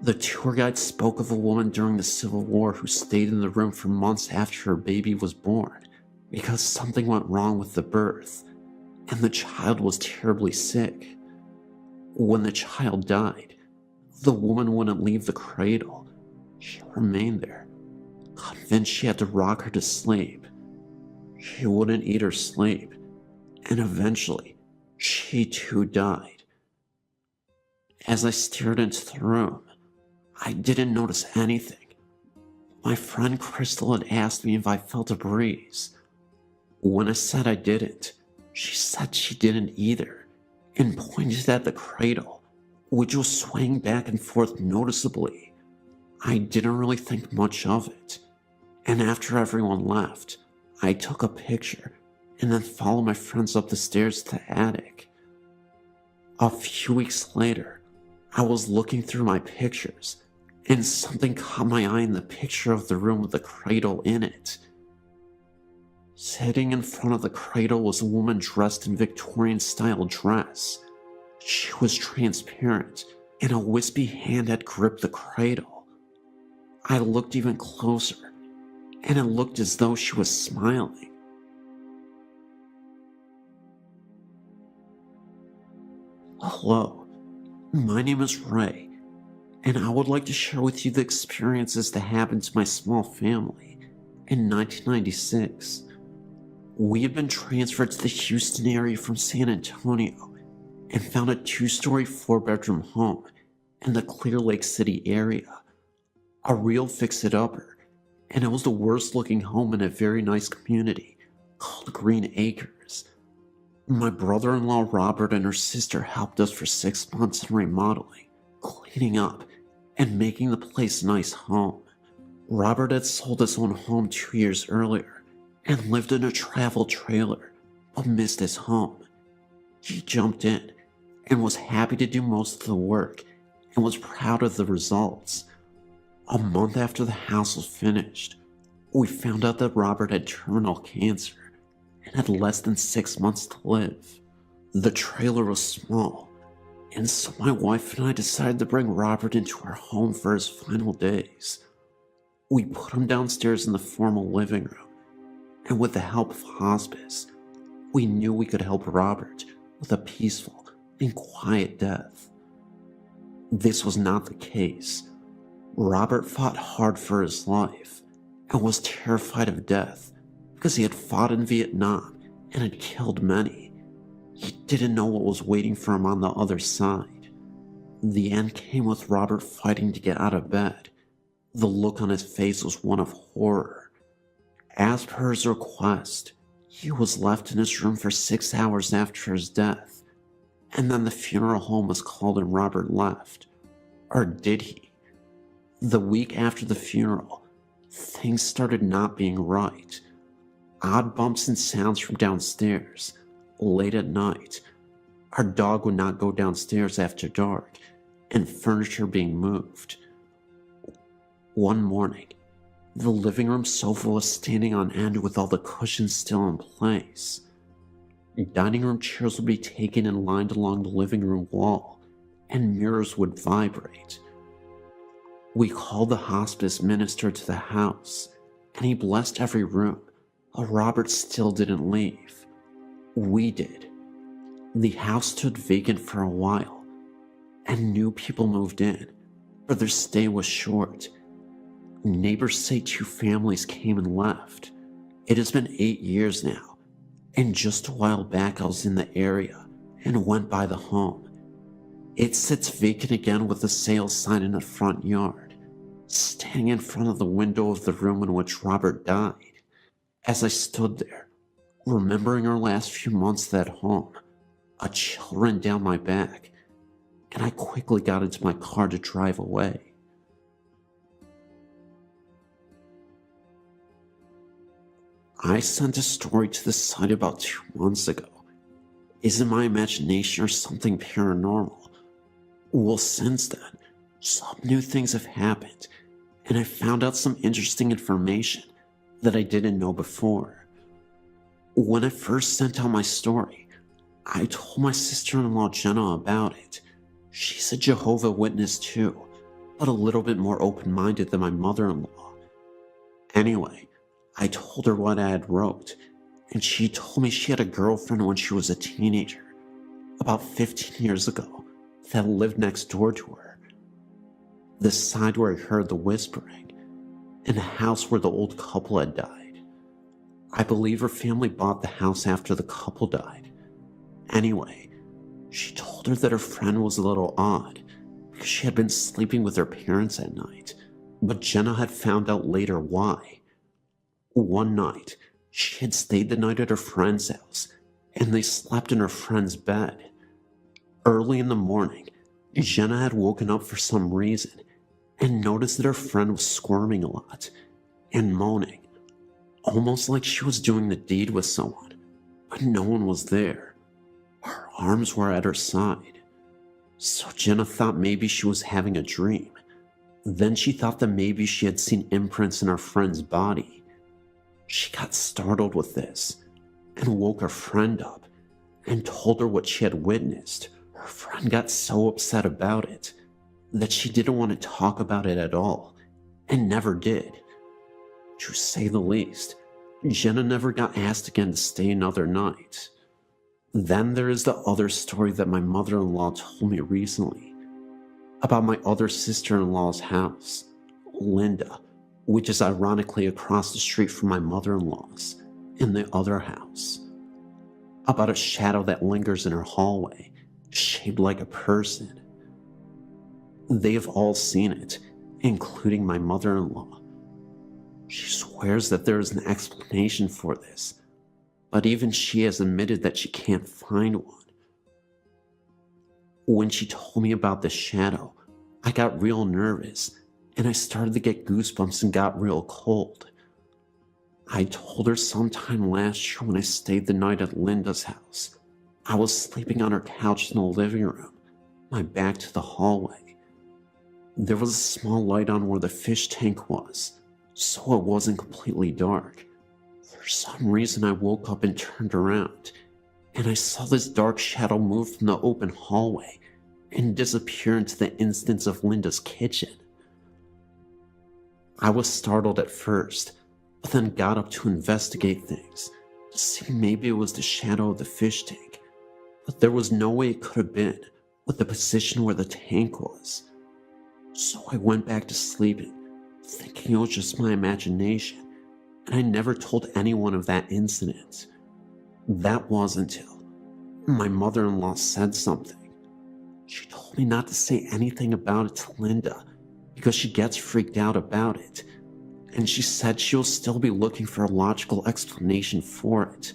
[SPEAKER 1] The tour guide spoke of a woman during the Civil War who stayed in the room for months after her baby was born because something went wrong with the birth, and the child was terribly sick. When the child died, the woman wouldn't leave the cradle. She remained there, convinced she had to rock her to sleep. She wouldn't eat or sleep, and eventually, she too died. As I stared into the room, I didn't notice anything. My friend Crystal had asked me if I felt a breeze. When I said I didn't, she said she didn't either, and pointed at the cradle, which was swaying back and forth noticeably. I didn't really think much of it, and after everyone left, I took a picture and then followed my friends up the stairs to the attic. A few weeks later, I was looking through my pictures, and something caught my eye in the picture of the room with the cradle in it. Sitting in front of the cradle was a woman dressed in Victorian-style dress. She was transparent, and a wispy hand had gripped the cradle. I looked even closer, and it looked as though she was smiling. Hello, my name is Ray, and I would like to share with you the experiences that happened to my small family in 1996. We had been transferred to the Houston area from San Antonio and found a 2-story 4-bedroom home in the Clear Lake City area. A real fix-it-upper, and it was the worst looking home in a very nice community called Green Acres. My brother-in-law Robert and her sister helped us for 6 months in remodeling, cleaning up, and making the place a nice home. Robert had sold his own home 2 years earlier and lived in a travel trailer, but missed his home. He jumped in and was happy to do most of the work and was proud of the results. A month after the house was finished, we found out that Robert had terminal cancer and had less than 6 months to live. The trailer was small, and so my wife and I decided to bring Robert into our home for his final days. We put him downstairs in the formal living room, and with the help of hospice, we knew we could help Robert with a peaceful and quiet death. This was not the case. Robert fought hard for his life and was terrified of death because he had fought in Vietnam and had killed many. He didn't know what was waiting for him on the other side. The end came with Robert fighting to get out of bed. The look on his face was one of horror. As per his request, he was left in his room for 6 hours after his death, and then the funeral home was called and Robert left. Or did he? The week after the funeral, things started not being right. Odd bumps and sounds from downstairs. Late at night, our dog would not go downstairs after dark, and furniture being moved. One morning, The living room sofa was standing on end with all the cushions still in place. Dining room chairs would be taken and lined along the living room wall, and mirrors would vibrate. We called the hospice minister to the house, and he blessed every room, but Robert still didn't leave. We did. The house stood vacant for a while, and new people moved in, but their stay was short. Neighbors say 2 families came and left. It has been 8 years now, and just a while back I was in the area and went by the home. It sits vacant again with a sales sign in the front yard, standing in front of the window of the room in which Robert died. As I stood there, remembering our last few months at home, a chill ran down my back, and I quickly got into my car to drive away. I sent a story to the site about 2 months ago. Is it my imagination or something paranormal? Well, since then, some new things have happened, and I found out some interesting information that I didn't know before. When I first sent out my story, I told my sister-in-law Jenna about it. She's a Jehovah's Witness too, but a little bit more open-minded than my mother-in-law. Anyway, I told her what I had wrote, and she told me she had a girlfriend when she was a teenager, about 15 years ago, that lived next door to her. The side where I heard the whispering, in the house where the old couple had died. I believe her family bought the house after the couple died. Anyway, she told her that her friend was a little odd because she had been sleeping with her parents at night, but Jenna had found out later why. One night, she had stayed the night at her friend's house, and they slept in her friend's bed. Early in the morning, Jenna had woken up for some reason and noticed that her friend was squirming a lot and moaning, almost like she was doing the deed with someone, but no one was there. Her arms were at her side. So Jenna thought maybe she was having a dream. Then she thought that maybe she had seen imprints in her friend's body. She got startled with this and woke her friend up and told her what she had witnessed. Her friend got so upset about it that she didn't want to talk about it at all and never did. To say the least, Jenna never got asked again to stay another night. Then there is the other story that my mother-in-law told me recently about my other sister-in-law's house, Linda, which is ironically across the street from my mother-in-law's, in the other house. About a shadow that lingers in her hallway, shaped like a person. They have all seen it, including my mother-in-law. She swears that there is an explanation for this, but even she has admitted that she can't find one. When she told me about the shadow, I got real nervous, and I started to get goosebumps and got real cold. I told her sometime last year when I stayed the night at Linda's house. I was sleeping on her couch in the living room, my back to the hallway. There was a small light on where the fish tank was, so it wasn't completely dark. For some reason I woke up and turned around, and I saw this dark shadow move from the open hallway and disappear into the instance of Linda's kitchen. I was startled at first, but then got up to investigate things, to see maybe it was the shadow of the fish tank, but there was no way it could have been with the position where the tank was. So I went back to sleeping, thinking it was just my imagination, and I never told anyone of that incident. That was until my mother-in-law said something. She told me not to say anything about it to Linda because she gets freaked out about it, and she said she'll still be looking for a logical explanation for it.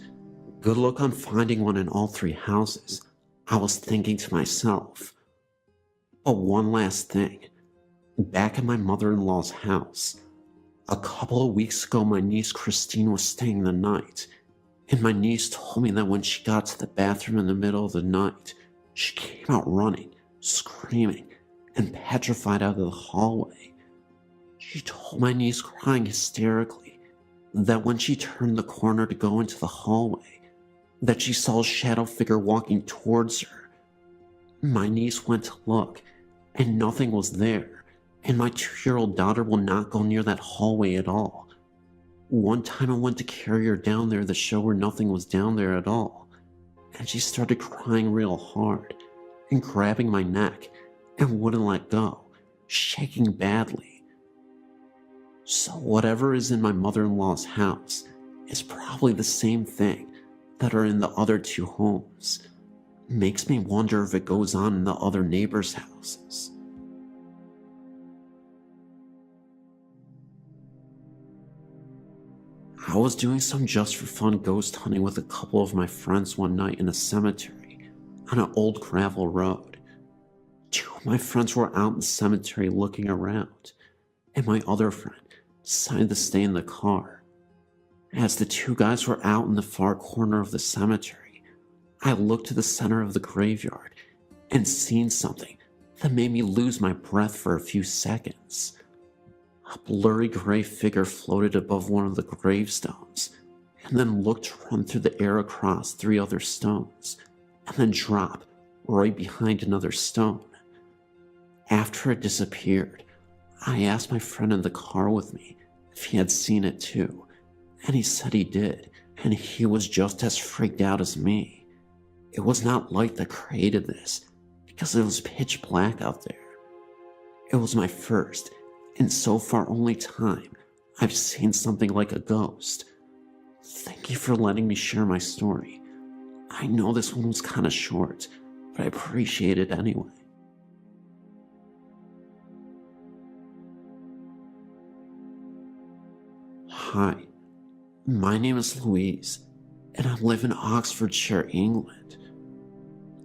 [SPEAKER 1] Good luck on finding one in all 3 houses, I was thinking to myself. But one last thing. Back at my mother-in-law's house, a couple of weeks ago my niece Christine was staying the night, and my niece told me that when she got to the bathroom in the middle of the night, she came out running, screaming, and petrified out of the hallway. She told my niece, crying hysterically, that when she turned the corner to go into the hallway, that she saw a shadow figure walking towards her. My niece went to look, and nothing was there, and my 2-year-old daughter will not go near that hallway at all. One time I went to carry her down there to show her nothing was down there at all, and she started crying real hard, and grabbing my neck, and wouldn't let go, shaking badly. So whatever is in my mother-in-law's house is probably the same thing that are in the other 2 homes. Makes me wonder if it goes on in the other neighbors' houses. I was doing some just for fun ghost hunting with a couple of my friends one night in a cemetery on an old gravel road. 2 of my friends were out in the cemetery looking around, and my other friend decided to stay in the car. As the 2 guys were out in the far corner of the cemetery, I looked to the center of the graveyard and seen something that made me lose my breath for a few seconds. A blurry gray figure floated above one of the gravestones, and then looked to run through the air across 3 other stones, and then drop right behind another stone. After it disappeared, I asked my friend in the car with me if he had seen it too, and he said he did, and he was just as freaked out as me. It was not light that created this, because it was pitch black out there. It was my first, and so far only time I've seen something like a ghost. Thank you for letting me share my story. I know this one was kinda short, but I appreciate it anyway. Hi, my name is Louise, and I live in Oxfordshire, England.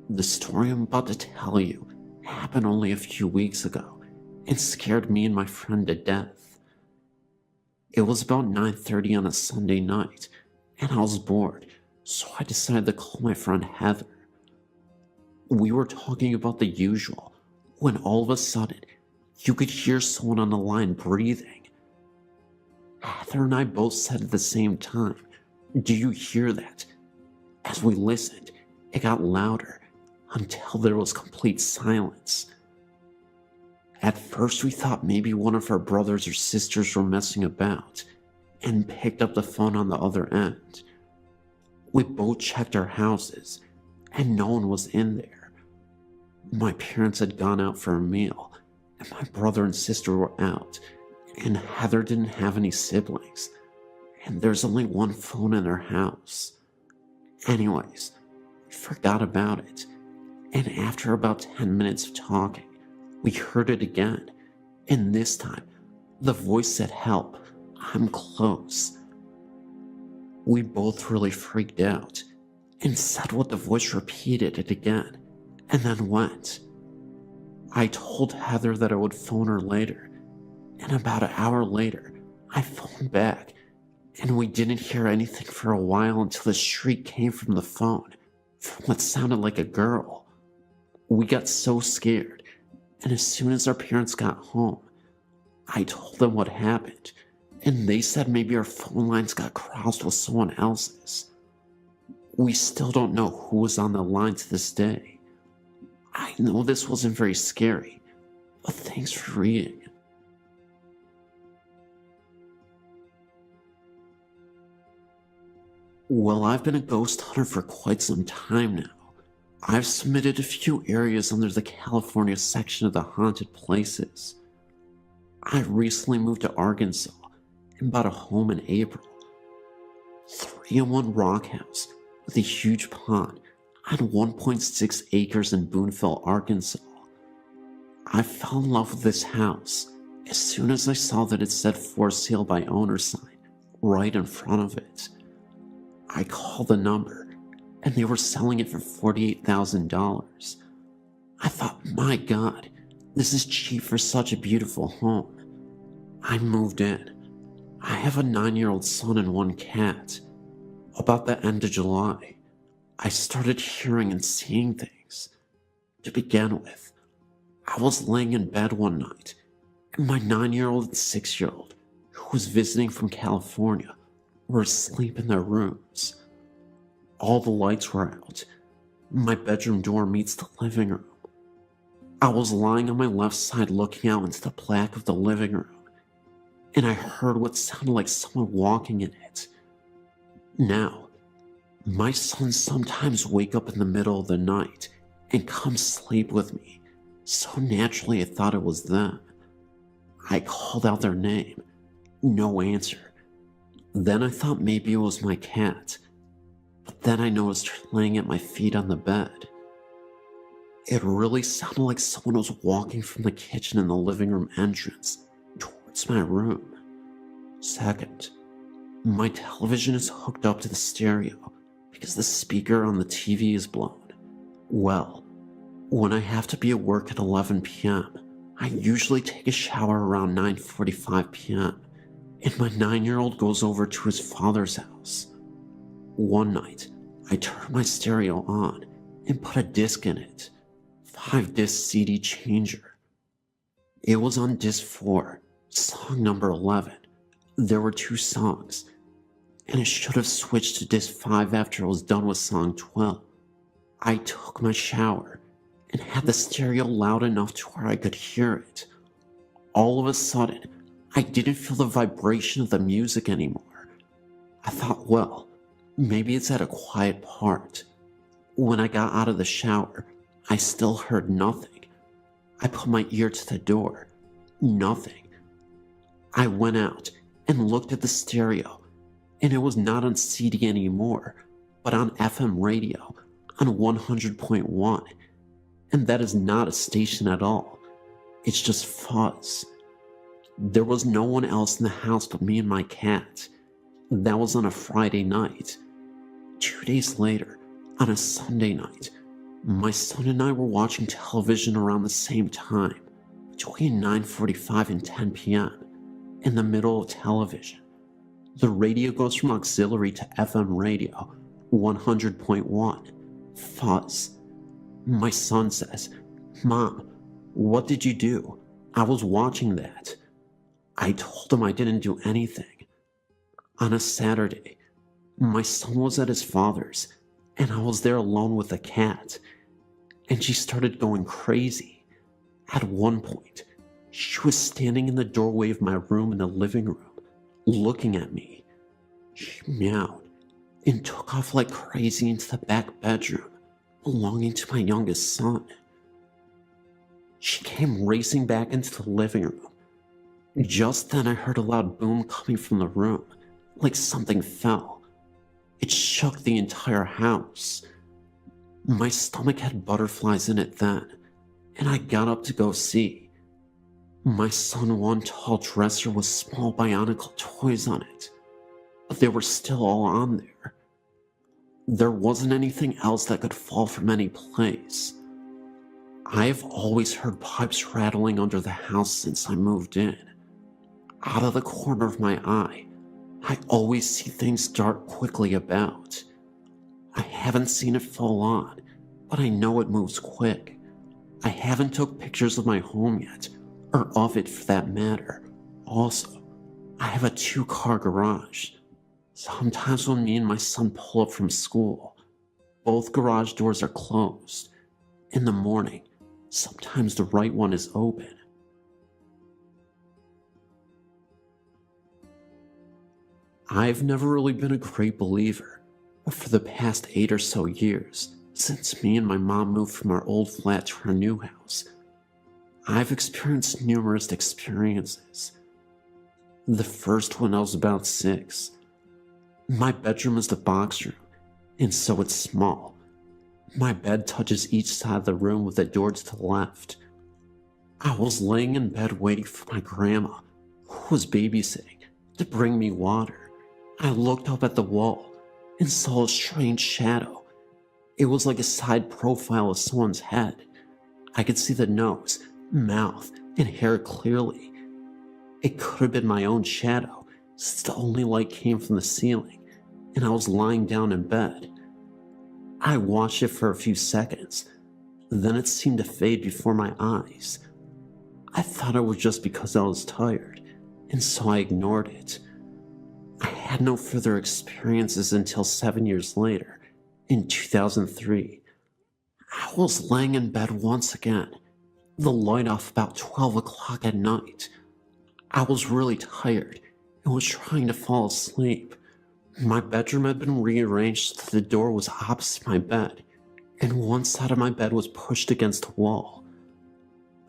[SPEAKER 1] The story I'm about to tell you happened only a few weeks ago and scared me and my friend to death. It was about 9:30 on a Sunday night, and I was bored, so I decided to call my friend Heather. We were talking about the usual, when all of a sudden, you could hear someone on the line breathing. Heather and I both said at the same time, "Do you hear that?" As we listened, it got louder until there was complete silence. At first we thought maybe one of our brothers or sisters were messing about, and picked up the phone on the other end. We both checked our houses, and no one was in there. My parents had gone out for a meal, and my brother and sister were out, and Heather didn't have any siblings, and there's only one phone in our house. Anyways, we forgot about it, and after about 10 minutes of talking, we heard it again, and this time, the voice said, "Help, I'm close." We both really freaked out, and said what the voice repeated it again, and then went. I told Heather that I would phone her later, and about an hour later, I phoned back, and we didn't hear anything for a while until the shriek came from the phone, from what sounded like a girl. We got so scared, and as soon as our parents got home, I told them what happened, and they said maybe our phone lines got crossed with someone else's. We still don't know who was on the line to this day. I know this wasn't very scary, but thanks for reading. Well, I've been a ghost hunter for quite some time now. I've submitted a few areas under the California section of the haunted places. I recently moved to Arkansas and bought a home in April. 3-in-1 rock house with a huge pond on 1.6 acres in Boonville, Arkansas. I fell in love with this house as soon as I saw that it said "For Sale by Owner" sign right in front of it. I called the number, and they were selling it for $48,000. I thought, my God, this is cheap for such a beautiful home. I moved in. I have a 9-year-old son and 1 cat. About the end of July, I started hearing and seeing things. To begin with, I was laying in bed one night, and my 9-year-old and 6-year-old, who was visiting from California, were asleep in their rooms. All the lights were out. My bedroom door meets the living room. I was lying on my left side looking out into the black of the living room, and I heard what sounded like someone walking in it. Now, my sons sometimes wake up in the middle of the night and come sleep with me, so naturally I thought it was them. I called out their name. No answer. Then I thought maybe it was my cat, but then I noticed her laying at my feet on the bed. It really sounded like someone was walking from the kitchen in the living room entrance towards my room. Second, my television is hooked up to the stereo because the speaker on the TV is blown. Well, when I have to be at work at 11 p.m., I usually take a shower around 9:45 p.m., and my 9-year-old goes over to his father's house. One night, I turned my stereo on and put a disc in it, 5-disc CD changer. It was on disc 4, song number 11. There were 2 songs, and it should have switched to disc 5 after I was done with song 12. I took my shower and had the stereo loud enough to where I could hear it. All of a sudden, I didn't feel the vibration of the music anymore. I thought, well, maybe it's at a quiet part. When I got out of the shower, I still heard nothing. I put my ear to the door. Nothing. I went out and looked at the stereo, and it was not on CD anymore, but on FM radio on 100.1. And that is not a station at all. It's just fuzz. There was no one else in the house but me and my cat. That was on a Friday night. 2 days later, on a Sunday night, my son and I were watching television around the same time, between 9:45 and 10 p.m., in the middle of television. The radio goes from auxiliary to FM radio, 100.1, fuzz. My son says, "Mom, what did you do? I was watching that." I told him I didn't do anything. On a Saturday, my son was at his father's, and I was there alone with the cat, and she started going crazy. At one point, she was standing in the doorway of my room in the living room, looking at me. She meowed and took off like crazy into the back bedroom belonging to my youngest son. She came racing back into the living room. Just then I heard a loud boom coming from the room, like something fell. It shook the entire house. My stomach had butterflies in it then, and I got up to go see. My son won tall dresser with small bionicle toys on it, but they were still all on there. There wasn't anything else that could fall from any place. I have always heard pipes rattling under the house since I moved in. Out of the corner of my eye, I always see things dart quickly about. I haven't seen it fall on, but I know it moves quick. I haven't took pictures of my home yet, or of it for that matter. Also, I have a 2-car garage. Sometimes when me and my son pull up from school, both garage doors are closed. In the morning, sometimes the right one is open. I've never really been a great believer, but for the past 8 or so years, since me and my mom moved from our old flat to our new house, I've experienced numerous experiences. The first when I was about 6. My bedroom is the box room, and so it's small. My bed touches each side of the room with the door to the left. I was laying in bed waiting for my grandma, who was babysitting, to bring me water. I looked up at the wall and saw a strange shadow. It was like a side profile of someone's head. I could see the nose, mouth, and hair clearly. It could have been my own shadow, since the only light came from the ceiling, and I was lying down in bed. I watched it for a few seconds, then it seemed to fade before my eyes. I thought it was just because I was tired, and so I ignored it. I had no further experiences until 7 years later, in 2003. I was laying in bed once again, the light off about 12 o'clock at night. I was really tired and was trying to fall asleep. My bedroom had been rearranged so that the door was opposite my bed, and one side of my bed was pushed against the wall.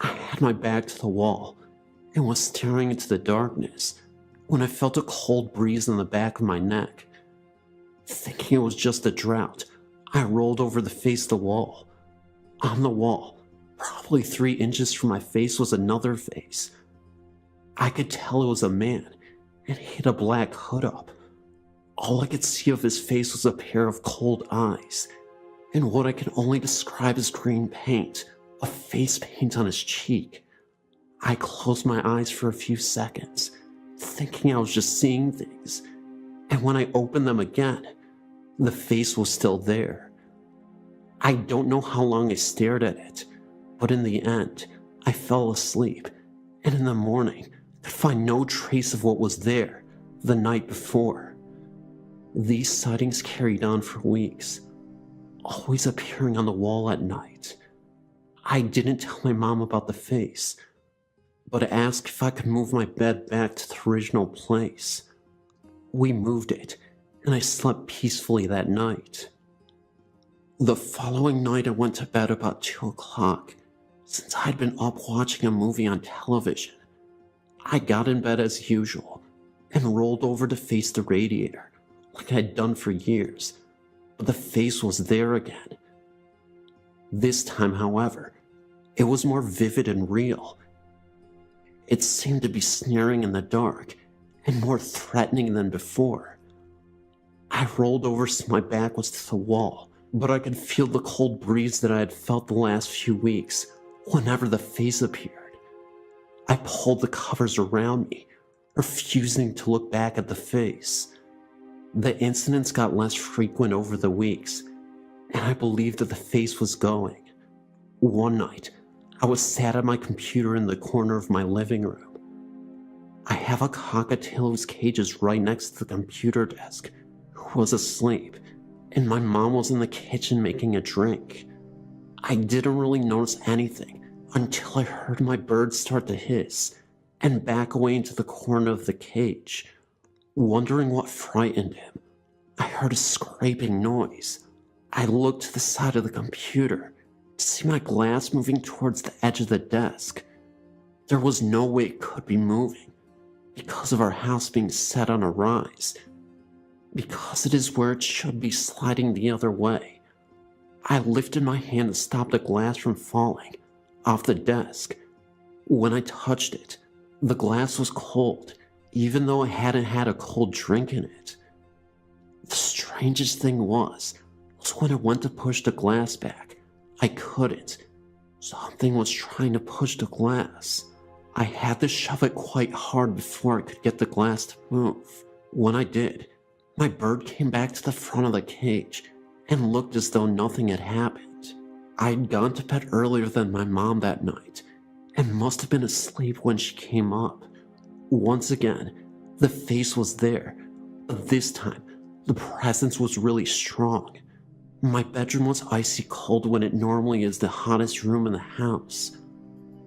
[SPEAKER 1] I had my back to the wall and was staring into the darkness when I felt a cold breeze on the back of my neck. Thinking it was just a drought, I rolled over the face of the wall. On the wall, probably 3 inches from my face, was another face. I could tell it was a man, and he had a black hood up. All I could see of his face was a pair of cold eyes, and what I can only describe as green paint, a face paint on his cheek. I closed my eyes for a few seconds, thinking I was just seeing things, and when I opened them again, the face was still there. I don't know how long I stared at it, but in the end, I fell asleep, and in the morning, could find no trace of what was there the night before. These sightings carried on for weeks, always appearing on the wall at night. I didn't tell my mom about the face, but asked if I could move my bed back to the original place. We moved it, and I slept peacefully that night. The following night I went to bed about 2 o'clock, since I'd been up watching a movie on television. I got in bed as usual, and rolled over to face the radiator, like I had done for years, but the face was there again. This time, however, it was more vivid and real. It seemed to be sneering in the dark, and more threatening than before. I rolled over so my back was to the wall, but I could feel the cold breeze that I had felt the last few weeks whenever the face appeared. I pulled the covers around me, refusing to look back at the face. The incidents got less frequent over the weeks, and I believed that the face was going. One night, I was sat at my computer in the corner of my living room. I have a cockatiel whose cage is right next to the computer desk, who was asleep, and my mom was in the kitchen making a drink. I didn't really notice anything until I heard my bird start to hiss and back away into the corner of the cage. Wondering what frightened him, I heard a scraping noise. I looked to the side of the computer to see my glass moving towards the edge of the desk. There was no way it could be moving, because of our house being set on a rise, because it is where it should be sliding the other way. I lifted my hand to stop the glass from falling off the desk. When I touched it, the glass was cold, even though I hadn't had a cold drink in it. The strangest thing was when I went to push the glass back, I couldn't. Something was trying to push the glass. I had to shove it quite hard before I could get the glass to move. When I did, my bird came back to the front of the cage and looked as though nothing had happened. I'd gone to bed earlier than my mom that night and must have been asleep when she came up. Once again, the face was there, but this time, the presence was really strong. My bedroom was icy cold when it normally is the hottest room in the house.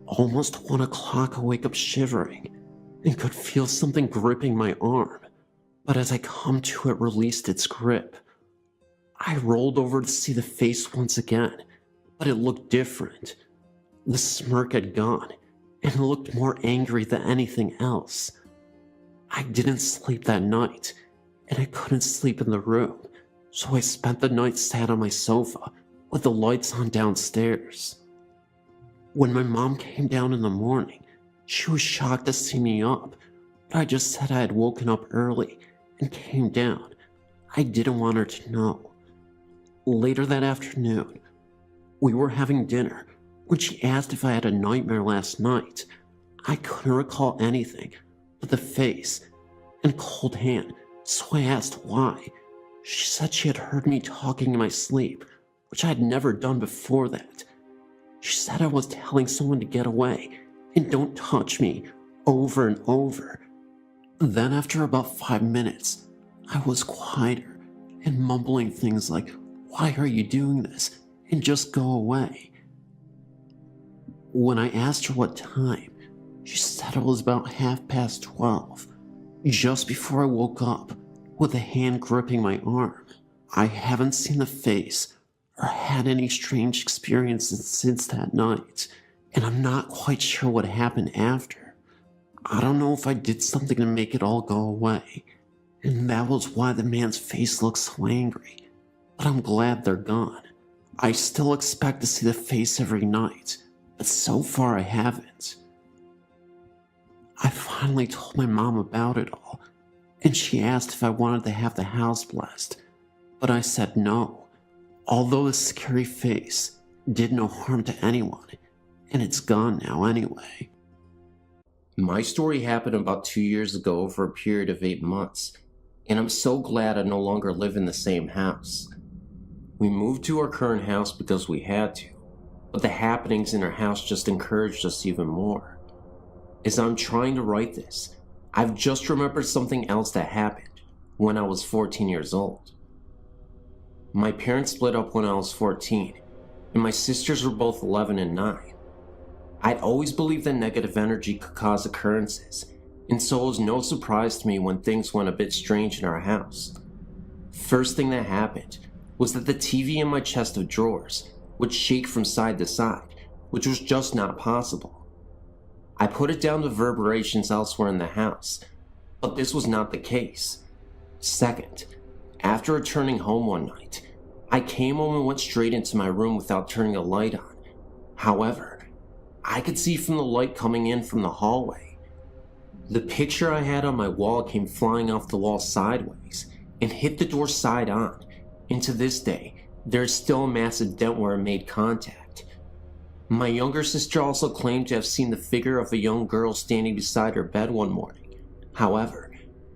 [SPEAKER 1] Almost 1 o'clock, I wake up shivering and could feel something gripping my arm, but as I come to, it released its grip. I rolled over to see the face once again, but it looked different. The smirk had gone, and it looked more angry than anything else. I didn't sleep that night, and I couldn't sleep in the room, so I spent the night sat on my sofa with the lights on downstairs. When my mom came down in the morning, she was shocked to see me up, but I just said I had woken up early and came down. I didn't want her to know. Later that afternoon, we were having dinner when she asked if I had a nightmare last night. I couldn't recall anything but the face and cold hand, so I asked why. She said she had heard me talking in my sleep, which I had never done before that. She said I was telling someone to get away and don't touch me over and over. Then after about 5 minutes, I was quieter and mumbling things like, "Why are you doing this?" and "Just go away." When I asked her what time, she said it was about 12:30, just before I woke up, with a hand gripping my arm. I haven't seen the face or had any strange experiences since that night, and I'm not quite sure what happened after. I don't know if I did something to make it all go away, and that was why the man's face looks so angry, but I'm glad they're gone. I still expect to see the face every night, but so far I haven't. I finally told my mom about it all, and she asked if I wanted to have the house blessed, but I said no, although the scary face did no harm to anyone, and it's gone now anyway.
[SPEAKER 2] My story happened about 2 years ago over a period of 8 months, and I'm so glad I no longer live in the same house. We moved to our current house because we had to, but the happenings in our house just encouraged us even more. As I'm trying to write this, I've just remembered something else that happened when I was 14 years old. My parents split up when I was 14, and my sisters were both 11 and 9. I'd always believed that negative energy could cause occurrences, and so it was no surprise to me when things went a bit strange in our house. First thing that happened was that the TV in my chest of drawers would shake from side to side, which was just not possible. I put it down to reverberations elsewhere in the house, but this was not the case. Second, after returning home one night, I came home and went straight into my room without turning a light on. However, I could see from the light coming in from the hallway. The picture I had on my wall came flying off the wall sideways and hit the door side on, and to this day, there is still a massive dent where it made contact. My younger sister also claimed to have seen the figure of a young girl standing beside her bed one morning. However,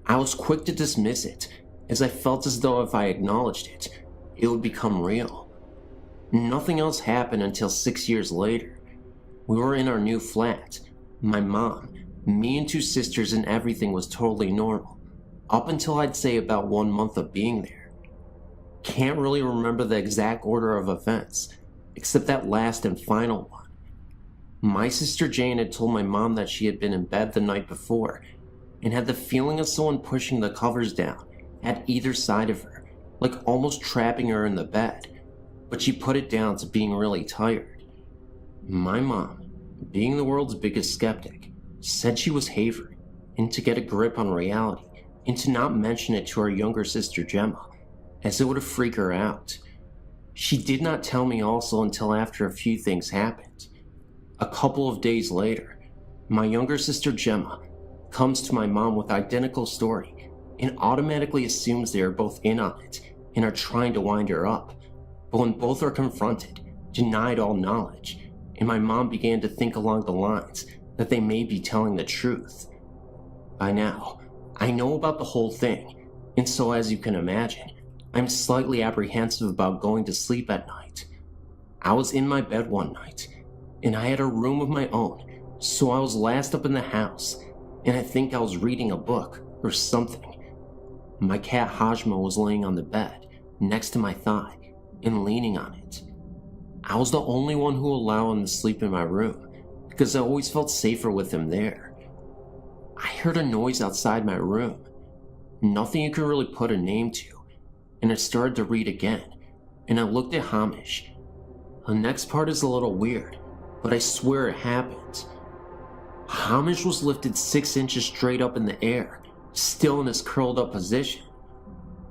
[SPEAKER 2] I was quick to dismiss it, as I felt as though if I acknowledged it, it would become real. Nothing else happened until 6 years later. We were in our new flat. My mom, me and 2 sisters, and everything was totally normal, up until I'd say about 1 month of being there. Can't really remember the exact order of events, except that last and final one. My sister Jane had told my mom that she had been in bed the night before and had the feeling of someone pushing the covers down at either side of her, like almost trapping her in the bed, but she put it down to being really tired. My mom, being the world's biggest skeptic, said she was Havered and to get a grip on reality and to not mention it to our younger sister Gemma, as it would freak her out. She did not tell me also until after a few things happened. A couple of days later, my younger sister Gemma comes to my mom with identical story and automatically assumes they are both in on it and are trying to wind her up, but when both are confronted, denied all knowledge, and my mom began to think along the lines that they may be telling the truth. By now, I know about the whole thing, and so as you can imagine, I'm slightly apprehensive about going to sleep at night. I was in my bed one night, and I had a room of my own, so I was last up in the house, and I think I was reading a book or something. My cat Hajma was laying on the bed, next to my thigh, and leaning on it. I was the only one who allowed him to sleep in my room, because I always felt safer with him there. I heard a noise outside my room, nothing you could really put a name to, and I started to read again, and I looked at Hamish. The next part is a little weird, but I swear it happened. Hamish was lifted 6 inches straight up in the air, still in his curled up position.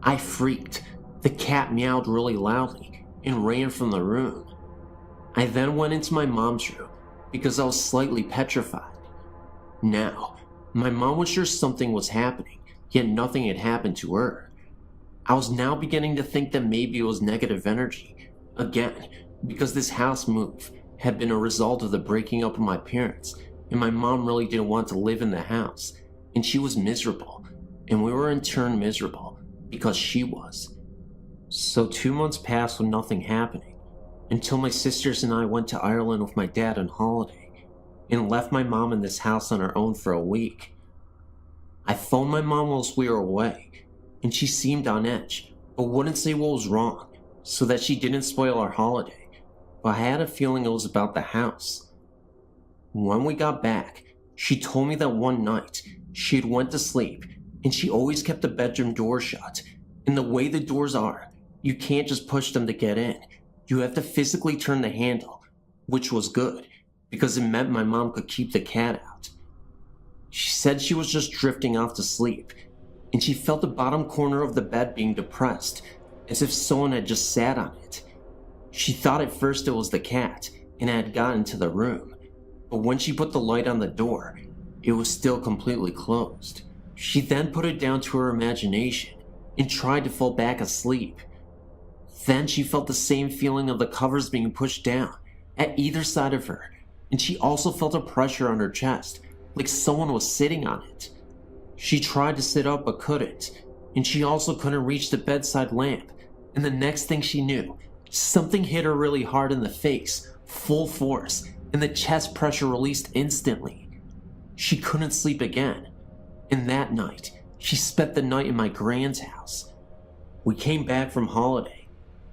[SPEAKER 2] I freaked. The cat meowed really loudly and ran from the room. I then went into my mom's room because I was slightly petrified. Now, my mom was sure something was happening, yet nothing had happened to her. I was now beginning to think that maybe it was negative energy, again, because this house move had been a result of the breaking up of my parents, and my mom really didn't want to live in the house, and she was miserable, and we were in turn miserable because she was. So 2 months passed with nothing happening, until my sisters and I went to Ireland with my dad on holiday. and left my mom in this house on her own for a week. I phoned my mom whilst we were away, and she seemed on edge, but wouldn't say what was wrong, so that she didn't spoil our holiday, but I had a feeling it was about the house. When we got back, she told me that one night she had went to sleep, and she always kept the bedroom door shut, and the way the doors are, you can't just push them to get in. You have to physically turn the handle, which was good, because it meant my mom could keep the cat out. She said she was just drifting off to sleep, and she felt the bottom corner of the bed being depressed, as if someone had just sat on it. She thought at first it was the cat, and had gotten to the room, but when she put the light on the door, it was still completely closed. She then put it down to her imagination, and tried to fall back asleep. Then she felt the same feeling of the covers being pushed down at either side of her, and she also felt a pressure on her chest, like someone was sitting on it. She tried to sit up but couldn't, and she also couldn't reach the bedside lamp, and the next thing she knew, something hit her really hard in the face, full force, and the chest pressure released instantly. She couldn't sleep again, and that night, she spent the night in my grand's house. We came back from holiday,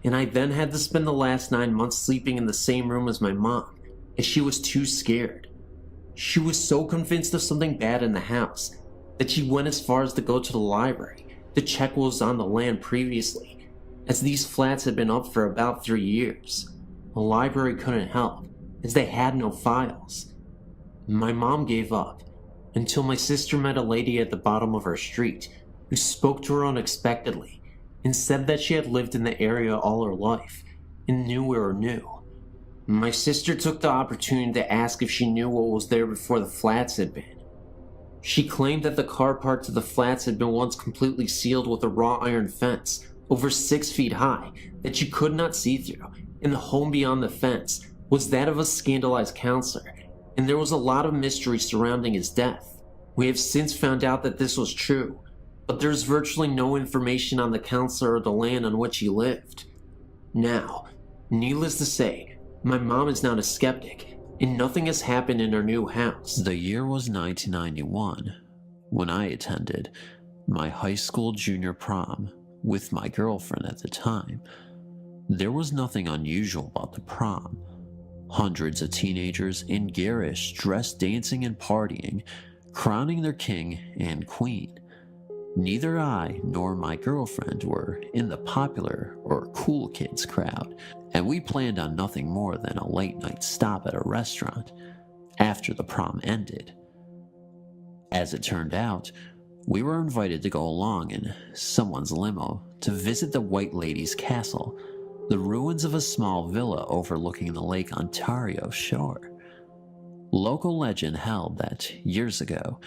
[SPEAKER 2] and I then had to spend the last 9 months sleeping in the same room as my mom, as she was too scared. She was so convinced of something bad in the house that she went as far as to go to the library to check what was on the land previously, as these flats had been up for about 3 years. The library couldn't help, as they had no files. My mom gave up, until my sister met a lady at the bottom of her street who spoke to her unexpectedly and said that she had lived in the area all her life and knew we were new. My sister took the opportunity to ask if she knew what was there before the flats had been. She claimed that the car park to the flats had been once completely sealed with a wrought iron fence over 6 feet high that you could not see through, and the home beyond the fence was that of a scandalized counselor, and there was a lot of mystery surrounding his death. We have since found out that this was true, but there's virtually no information on the counselor or the land on which he lived. Now, needless to say, my mom is not a skeptic, and nothing has happened in her new house.
[SPEAKER 3] The year was 1991, when I attended my high school junior prom with my girlfriend at the time. There was nothing unusual about the prom. Hundreds of teenagers in garish dress dancing and partying, crowning their king and queen. Neither I nor my girlfriend were in the popular or cool kids crowd, and we planned on nothing more than a late night stop at a restaurant after the prom ended. As it turned out, we were invited to go along in someone's limo to visit the White Lady's Castle, the ruins of a small villa overlooking the Lake Ontario shore. Local legend held that years ago,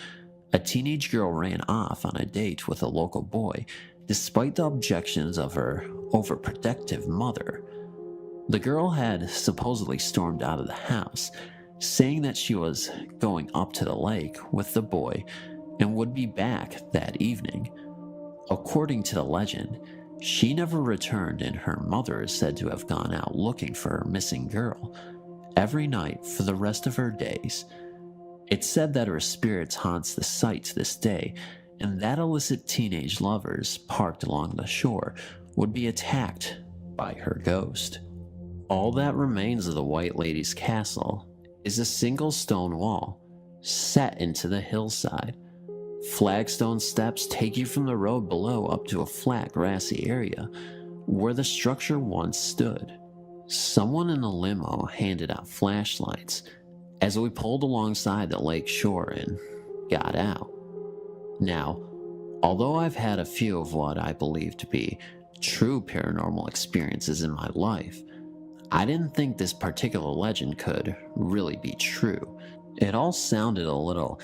[SPEAKER 3] a teenage girl ran off on a date with a local boy despite the objections of her overprotective mother. The girl had supposedly stormed out of the house, saying that she was going up to the lake with the boy and would be back that evening. According to the legend, she never returned, and her mother is said to have gone out looking for her missing girl every night for the rest of her days. It's said that her spirit haunts the site to this day, and that illicit teenage lovers parked along the shore would be attacked by her ghost. All that remains of the White Lady's Castle is a single stone wall set into the hillside. Flagstone steps take you from the road below up to a flat grassy area where the structure once stood. Someone in the limo handed out flashlights as we pulled alongside the lake shore and got out. Now, although I've had a few of what I believe to be true paranormal experiences in my life, I didn't think this particular legend could really be true. It all sounded a little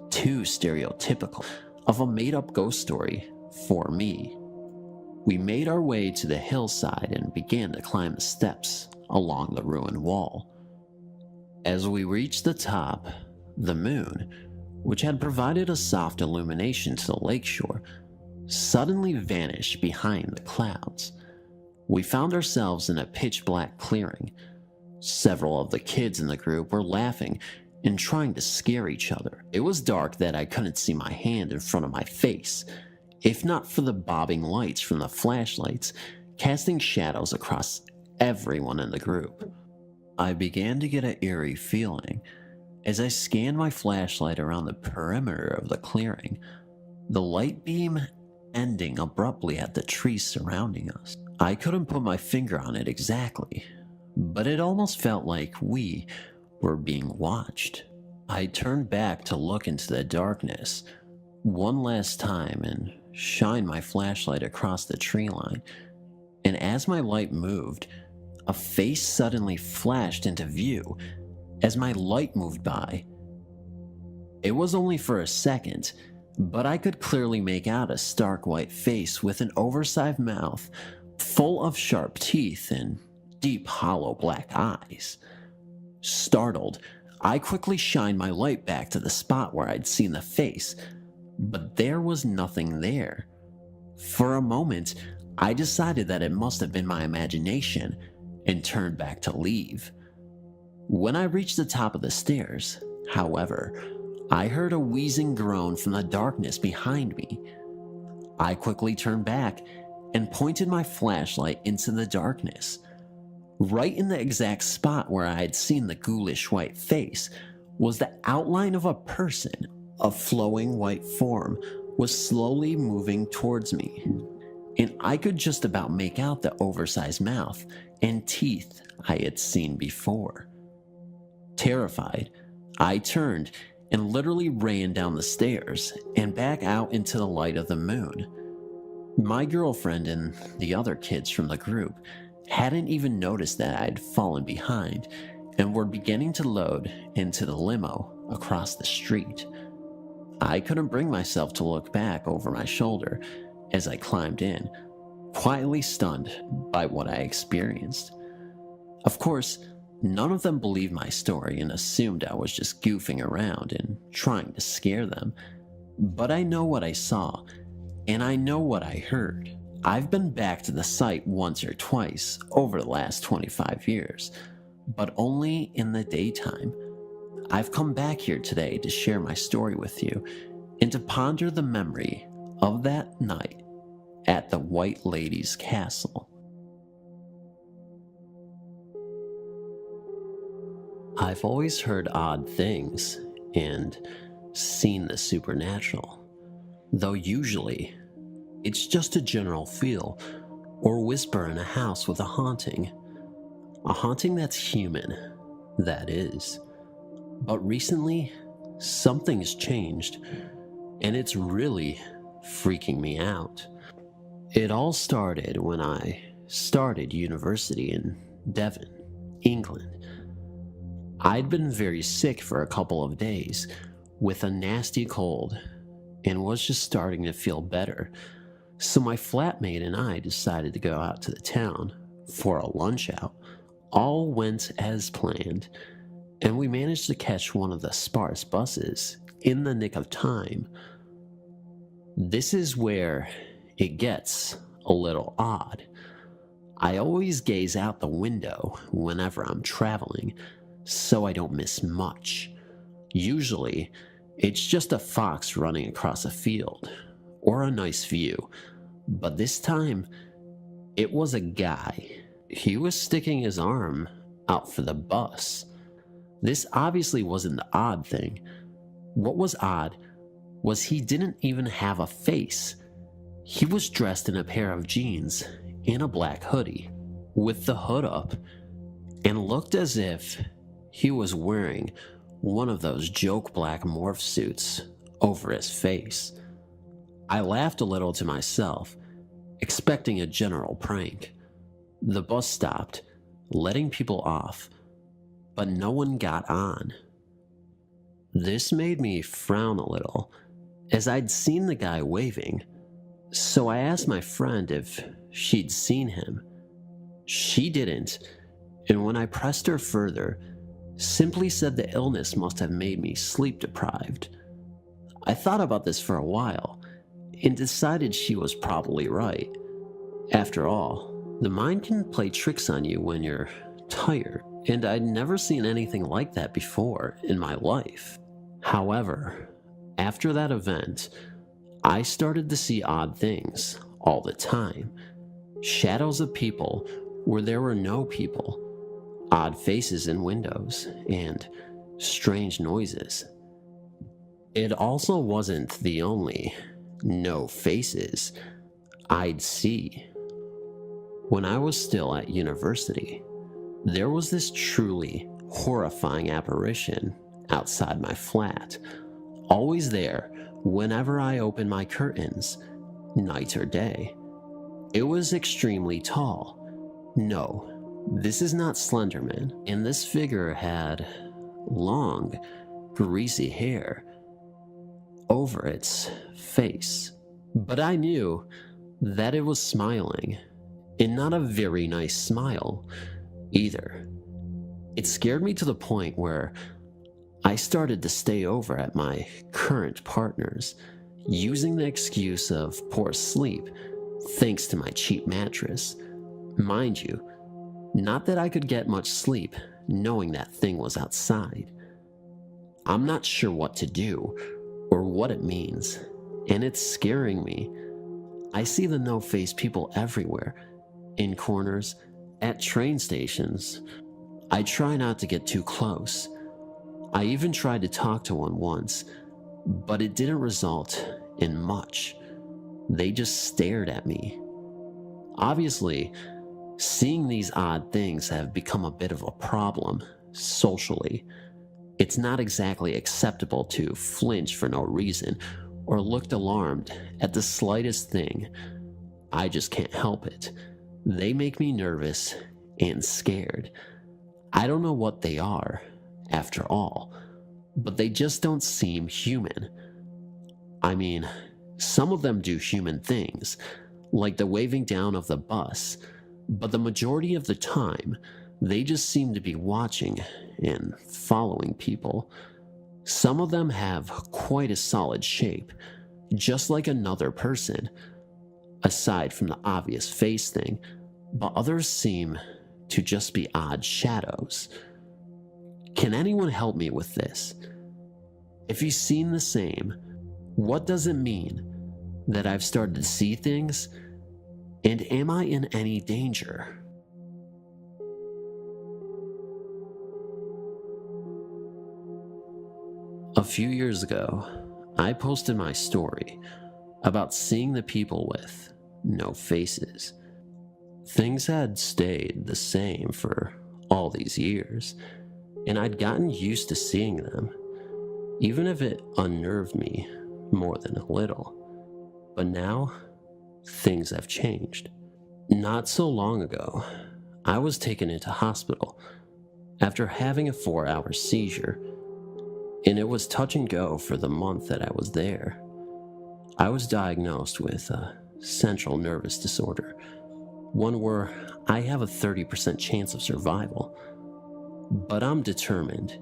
[SPEAKER 3] too stereotypical of a made-up ghost story for me. We made our way to the hillside and began to climb the steps along the ruined wall. As we reached the top, the moon, which had provided a soft illumination to the lakeshore, suddenly vanished behind the clouds. We found ourselves in a pitch-black clearing. Several of the kids in the group were laughing and trying to scare each other. It was dark that I couldn't see my hand in front of my face, if not for the bobbing lights from the flashlights casting shadows across everyone in the group. I began to get an eerie feeling as I scanned my flashlight around the perimeter of the clearing, the light beam ending abruptly at the trees surrounding us. I couldn't put my finger on it exactly, but it almost felt like we were being watched. I turned back to look into the darkness one last time and shined my flashlight across the tree line, and as my light moved, a face suddenly flashed into view as my light moved by. It was only for a second, but I could clearly make out a stark white face with an oversized mouth full of sharp teeth and deep hollow black eyes. Startled, I quickly shined my light back to the spot where I'd seen the face, but there was nothing there. For a moment, I decided that it must have been my imagination and turned back to leave. When I reached the top of the stairs, however, I heard a wheezing groan from the darkness behind me. I quickly turned back and pointed my flashlight into the darkness. Right in the exact spot where I had seen the ghoulish white face was the outline of a person. A flowing white form was slowly moving towards me, and I could just about make out the oversized mouth and teeth I had seen before. Terrified, I turned and literally ran down the stairs and back out into the light of the moon. My girlfriend and the other kids from the group hadn't even noticed that I had fallen behind and were beginning to load into the limo across the street. I couldn't bring myself to look back over my shoulder as I climbed in, quietly stunned by what I experienced. Of course, none of them believed my story and assumed I was just goofing around and trying to scare them. But I know what I saw, and I know what I heard. I've been back to the site once or twice over the last 25 years, but only in the daytime. I've come back here today to share my story with you and to ponder the memory of that night at the White Lady's Castle. I've always heard odd things and seen the supernatural, though usually it's just a general feel or whisper in a house with a haunting that's human, that is. But recently, something's changed, and it's really freaking me out. It all started when I started university in Devon, England. I'd been very sick for a couple of days with a nasty cold and was just starting to feel better. So my flatmate and I decided to go out to the town for a lunch out. All went as planned, and we managed to catch one of the sparse buses in the nick of time. This is where it gets a little odd. I always gaze out the window whenever I'm traveling, so I don't miss much. Usually, it's just a fox running across a field, or a nice view, but this time, it was a guy. He was sticking his arm out for the bus. This obviously wasn't the odd thing. What was odd was he didn't even have a face. He was dressed in a pair of jeans and a black hoodie, with the hood up, and looked as if he was wearing one of those joke black morph suits over his face. I laughed a little to myself, expecting a general prank. The bus stopped, letting people off, but no one got on. This made me frown a little, as I'd seen the guy waving, so I asked my friend if she'd seen him. She didn't, and when I pressed her further, simply said the illness must have made me sleep deprived. I thought about this for a while, and decided she was probably right. After all, the mind can play tricks on you when you're tired
[SPEAKER 2] and I'd never seen anything like that before in my life. However, after that event, I started to see odd things all the time. Shadows of people where there were no people, odd faces in windows, and strange noises. It also wasn't the only no faces I'd see. When I was still at university, there was this truly horrifying apparition outside my flat, always there whenever I opened my curtains, night or day. It was extremely tall. No, this is not Slenderman, and this figure had long, greasy hair over its face. But I knew that it was smiling, and not a very nice smile either. It scared me to the point where I started to stay over at my current partner's, using the excuse of poor sleep thanks to my cheap mattress. Mind you, not that I could get much sleep knowing that thing was outside. I'm not sure what to do or what it means, and it's scaring me. I see the no-face people everywhere, in corners, at train stations. I try not to get too close. I even tried to talk to one once, but it didn't result in much. They just stared at me. Obviously, seeing these odd things have become a bit of a problem socially. It's not exactly acceptable to flinch for no reason or look alarmed at the slightest thing. I just can't help it. They make me nervous and scared. I don't know what they are, after all, but they just don't seem human. I mean, some of them do human things, like the waving down of the bus, but the majority of the time, they just seem to be watching and following people. Some of them have quite a solid shape, just like another person, aside from the obvious face thing, but others seem to just be odd shadows. Can anyone help me with this? If you've seen the same, what does it mean that I've started to see things? And am I in any danger? A few years ago, I posted my story about seeing the people with no faces. Things had stayed the same for all these years, and I'd gotten used to seeing them, even if it unnerved me more than a little. But now, things have changed. Not so long ago, I was taken into hospital after having a 4-hour seizure, and it was touch and go for the month that I was there. I was diagnosed with a central nervous disorder, one where I have a 30% chance of survival. But I'm determined.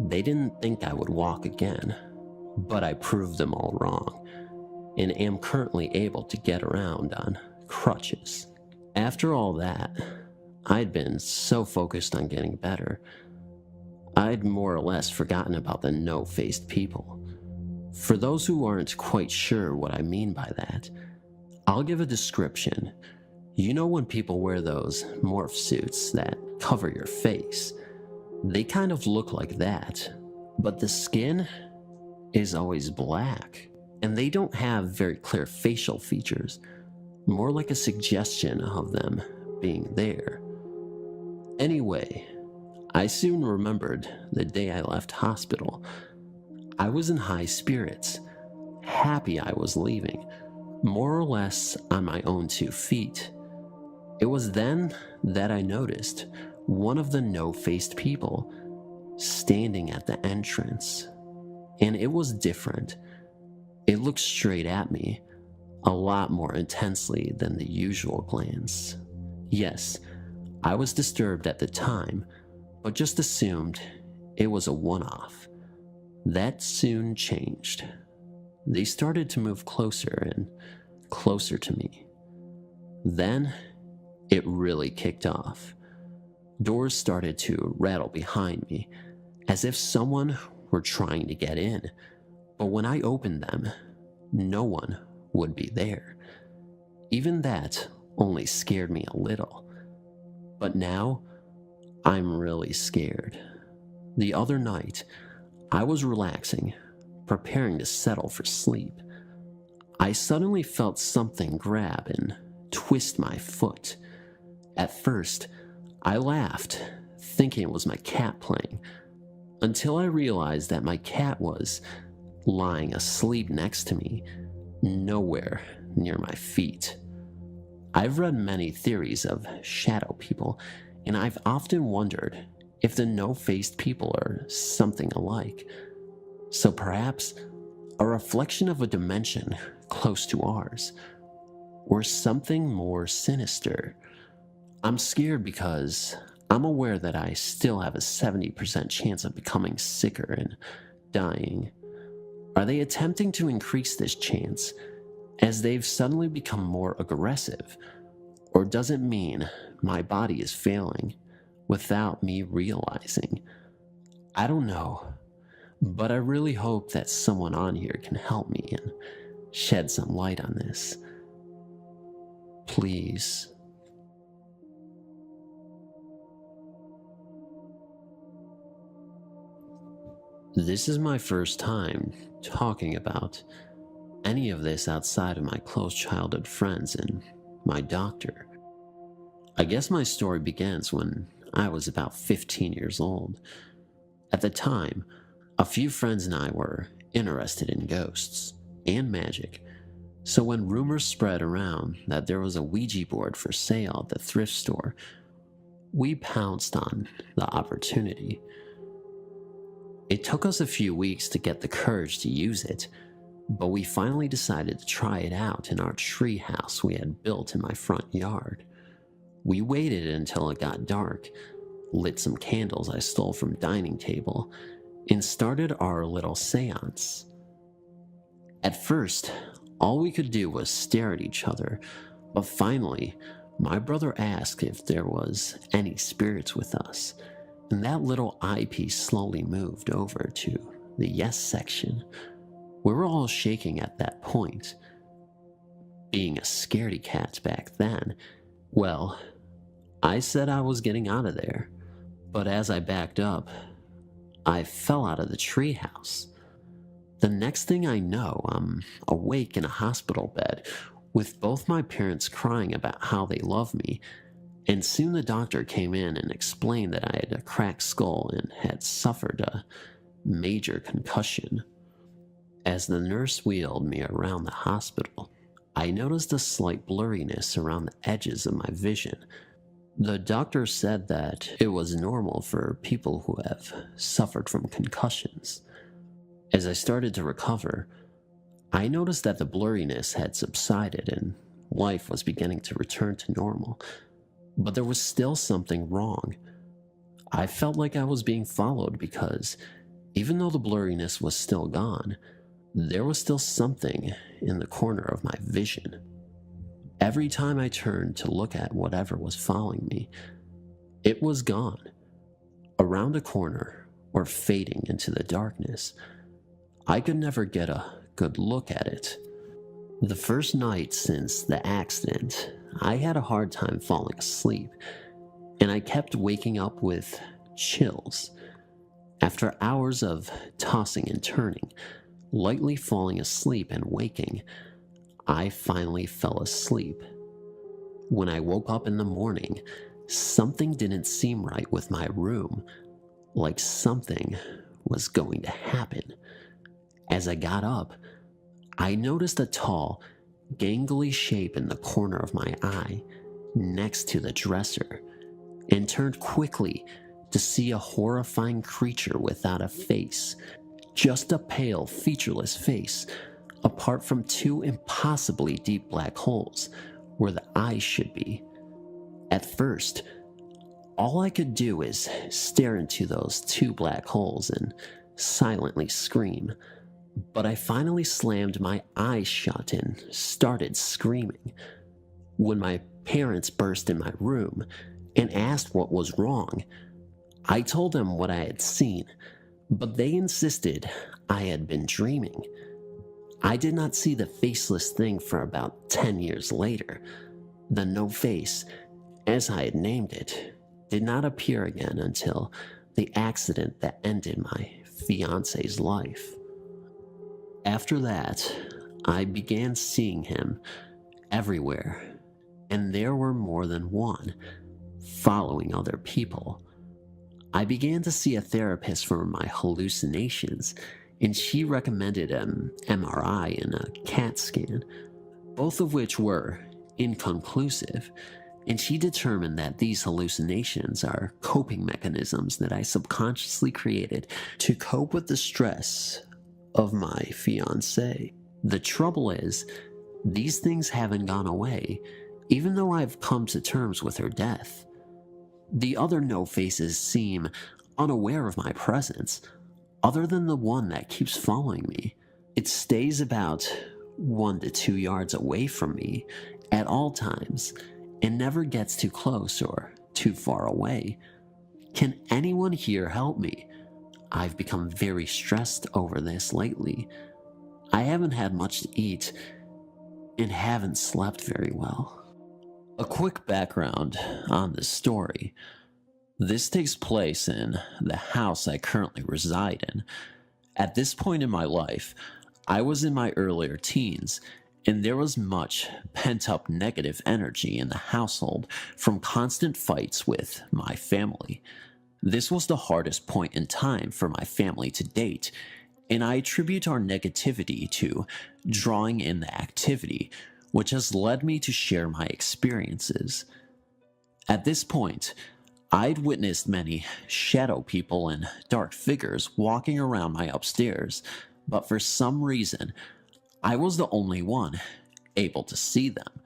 [SPEAKER 2] They didn't think I would walk again, but I proved them all wrong, and am currently able to get around on crutches. After all that, I'd been so focused on getting better, I'd more or less forgotten about the no-faced people. For those who aren't quite sure what I mean by that, I'll give a description. You know when people wear those morph suits that cover your face? They kind of look like that, but the skin is always black, and they don't have very clear facial features, more like a suggestion of them being there. Anyway, I soon remembered the day I left hospital. I was in high spirits, happy I was leaving, more or less on my own 2 feet. It was then that I noticed one of the no-faced people standing at the entrance, and it was different. It looked straight at me, a lot more intensely than the usual glance. Yes, I was disturbed at the time, but just assumed it was a one-off. That soon changed. They started to move closer and closer to me. Then, it really kicked off.
[SPEAKER 3] Doors started to rattle behind me, as if someone were trying to get in, but when I opened them, no one would be there. Even that only scared me a little. But now, I'm really scared. The other night, I was relaxing, preparing to settle for sleep. I suddenly felt something grab and twist my foot. At first, I laughed, thinking it was my cat playing, until I realized that my cat was lying asleep next to me, nowhere near my feet. I've read many theories of shadow people, and I've often wondered if the no-faced people are something alike. So perhaps a reflection of a dimension close to ours, or something more sinister. I'm scared because I'm aware that I still have a 70% chance of becoming sicker and dying. Are they attempting to increase this chance as they've suddenly become more aggressive? Or does it mean my body is failing without me realizing? I don't know, but I really hope that someone on here can help me and shed some light on this. Please. This is my first time talking about any of this outside of my close childhood friends and my doctor. I guess my story begins when I was about 15 years old. At the time, a few friends and I were interested in ghosts and magic, so when rumors spread around that there was a Ouija board for sale at the thrift store, we pounced on the opportunity. It took us a few weeks to get the courage to use it, but we finally decided to try it out in our tree house we had built in my front yard. We waited until it got dark, lit some candles I stole from dining table, and started our little seance. At first, all we could do was stare at each other, but finally, my brother asked if there was any spirits with us, and that little eyepiece slowly moved over to the yes section. We were all shaking at that point. Being a scaredy cat back then, well, I said I was getting out of there, but as I backed up, I fell out of the treehouse. The next thing I know, I'm awake in a hospital bed with both my parents crying about how they love me, and soon the doctor came in and explained that I had a cracked skull and had suffered a major concussion. As the nurse wheeled me around the hospital, I noticed a slight blurriness around the edges of my vision. The doctor said that it was normal for people who have suffered from concussions. As I started to recover, I noticed that the blurriness had subsided and life was beginning to return to normal. But there was still something wrong. I felt like I was being followed because, even though the blurriness was still gone, there was still something in the corner of my vision. Every time I turned to look at whatever was following me, it was gone, around a corner or fading into the darkness. I could never get a good look at it. The first night since the accident, I had a hard time falling asleep, and I kept waking up with chills. After hours of tossing and turning, lightly falling asleep and waking, I finally fell asleep. When I woke up in the morning, something didn't seem right with my room, like something was going to happen. As I got up, I noticed a tall, gangly shape in the corner of my eye, next to the dresser, and turned quickly to see a horrifying creature without a face, just a pale, featureless face, apart from two impossibly deep black holes where the eyes should be. At first, all I could do is stare into those two black holes and silently scream, but I finally slammed my eyes shut and started screaming. When my parents burst in my room
[SPEAKER 2] and asked what was wrong. I told them what I had seen, but they insisted I had been dreaming. I did not see the faceless thing for about 10 years later. The no face, as I had named it, did not appear again until the accident that ended my fiance's life. After that, I began seeing him everywhere, and there were more than one, following other people. I began to see a therapist for my hallucinations, and she recommended an MRI and a CAT scan, both of which were inconclusive, and she determined that these hallucinations are coping mechanisms that I subconsciously created to cope with the stress of my fiancé. The trouble is, these things haven't gone away, even though I've come to terms with her death. The other no-faces seem unaware of my presence, other than the one that keeps following me. It stays about 1 to 2 yards away from me at all times and never gets too close or too far away. Can anyone here help me? I've become very stressed over this lately. I haven't had much to eat and haven't slept very well. A quick background on this story. This takes place in the house I currently reside in. At this point in my life, I was in my earlier teens, and there was much pent-up negative energy in the household from constant fights with my family. This was the hardest point in time for my family to date, and I attribute our negativity to drawing in the activity, which has led me to share my experiences. At this point, I'd witnessed many shadow people and dark figures walking around my upstairs, but for some reason, I was the only one able to see them.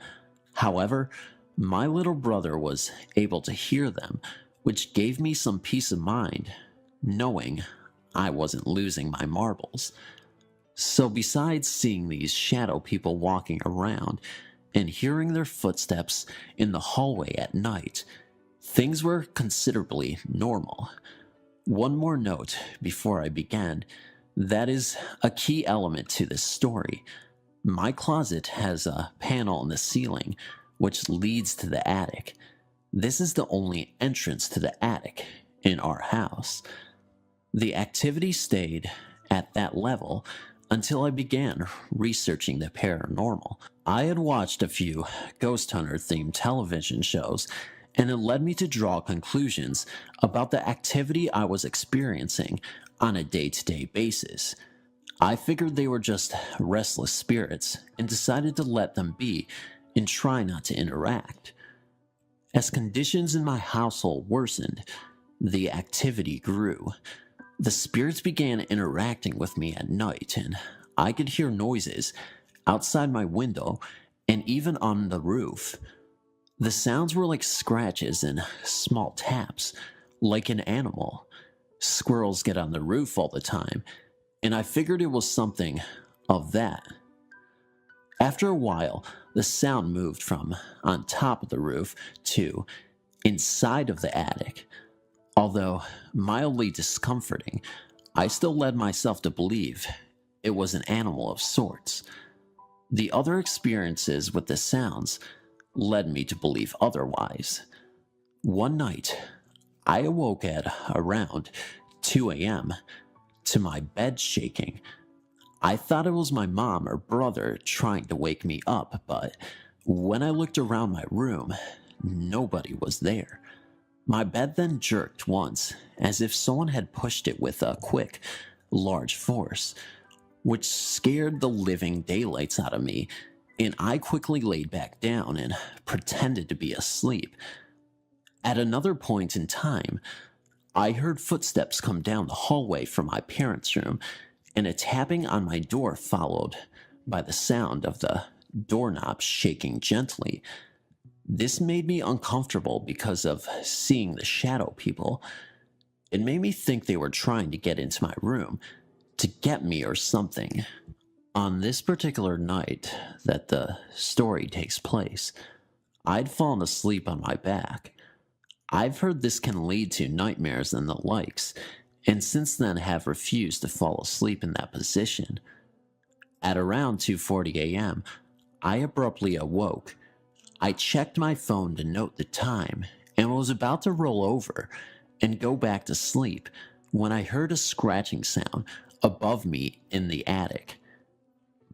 [SPEAKER 2] However, my little brother was able to hear them, which gave me some peace of mind, knowing I wasn't losing my marbles. So besides seeing these shadow people walking around and hearing their footsteps in the hallway at night, things were considerably normal. One more note before I begin, that is a key element to this story. My closet has a panel in the ceiling which leads to the attic. This is the only entrance to the attic in our house. The activity stayed at that level until I began researching the paranormal. I had watched a few ghost hunter themed television shows, and it led me to draw conclusions about the activity I was experiencing on a day-to-day basis. I figured they were just restless spirits and decided to let them be and try not to interact. As conditions in my household worsened, the activity grew. The spirits began interacting with me at night, and I could hear noises outside my window and even on the roof. The sounds were like scratches and small taps, like an animal. Squirrels get on the roof all the time, and I figured it was something of that. After a while, the sound moved from on top of the roof to inside of the attic. Although mildly discomforting, I still led myself to believe it was an animal of sorts. The other experiences with the sounds led me to believe otherwise. One night, I awoke at around 2 a.m. to my bed shaking. I thought it was my mom or brother trying to wake me up, but when I looked around my room, nobody was there. My bed then jerked once, as if someone had pushed it with a quick, large force, which scared the living daylights out of me, and I quickly laid back down and pretended to be asleep. At another point in time, I heard footsteps come down the hallway from my parents' room, and a tapping on my door followed by the sound of the doorknob shaking gently. This made me uncomfortable because of seeing the shadow people. It made me think they were trying to get into my room to get me or something. On this particular night that the story takes place, I'd fallen asleep on my back.
[SPEAKER 3] I've heard this can lead to nightmares and the likes, and since then have refused to fall asleep in that position. At around 2:40 a.m., I abruptly awoke. I checked my phone to note the time and was about to roll over and go back to sleep when I heard a scratching sound above me in the attic.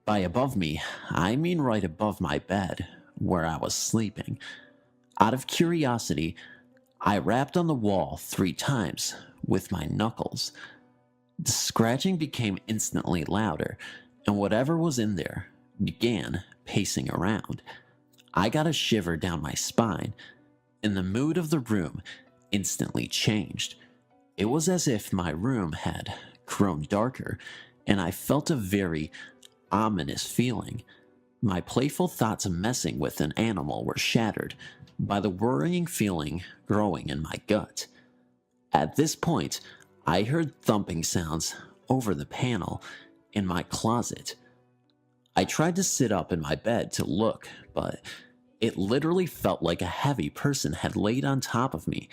[SPEAKER 3] By above me, I mean right above my bed, where I was sleeping. Out of curiosity, I rapped on the wall 3 times with my knuckles. The scratching became instantly louder, and whatever was in there began pacing around. I got a shiver down my spine, and the mood of the room instantly changed. It was as if my room had grown darker, and I felt a very ominous feeling. My playful thoughts of messing with an animal were shattered by the worrying feeling growing in my gut. At this point, I heard thumping sounds over the panel in my closet. I tried to sit up in my bed to look, but it literally felt like a heavy person had laid on top of me.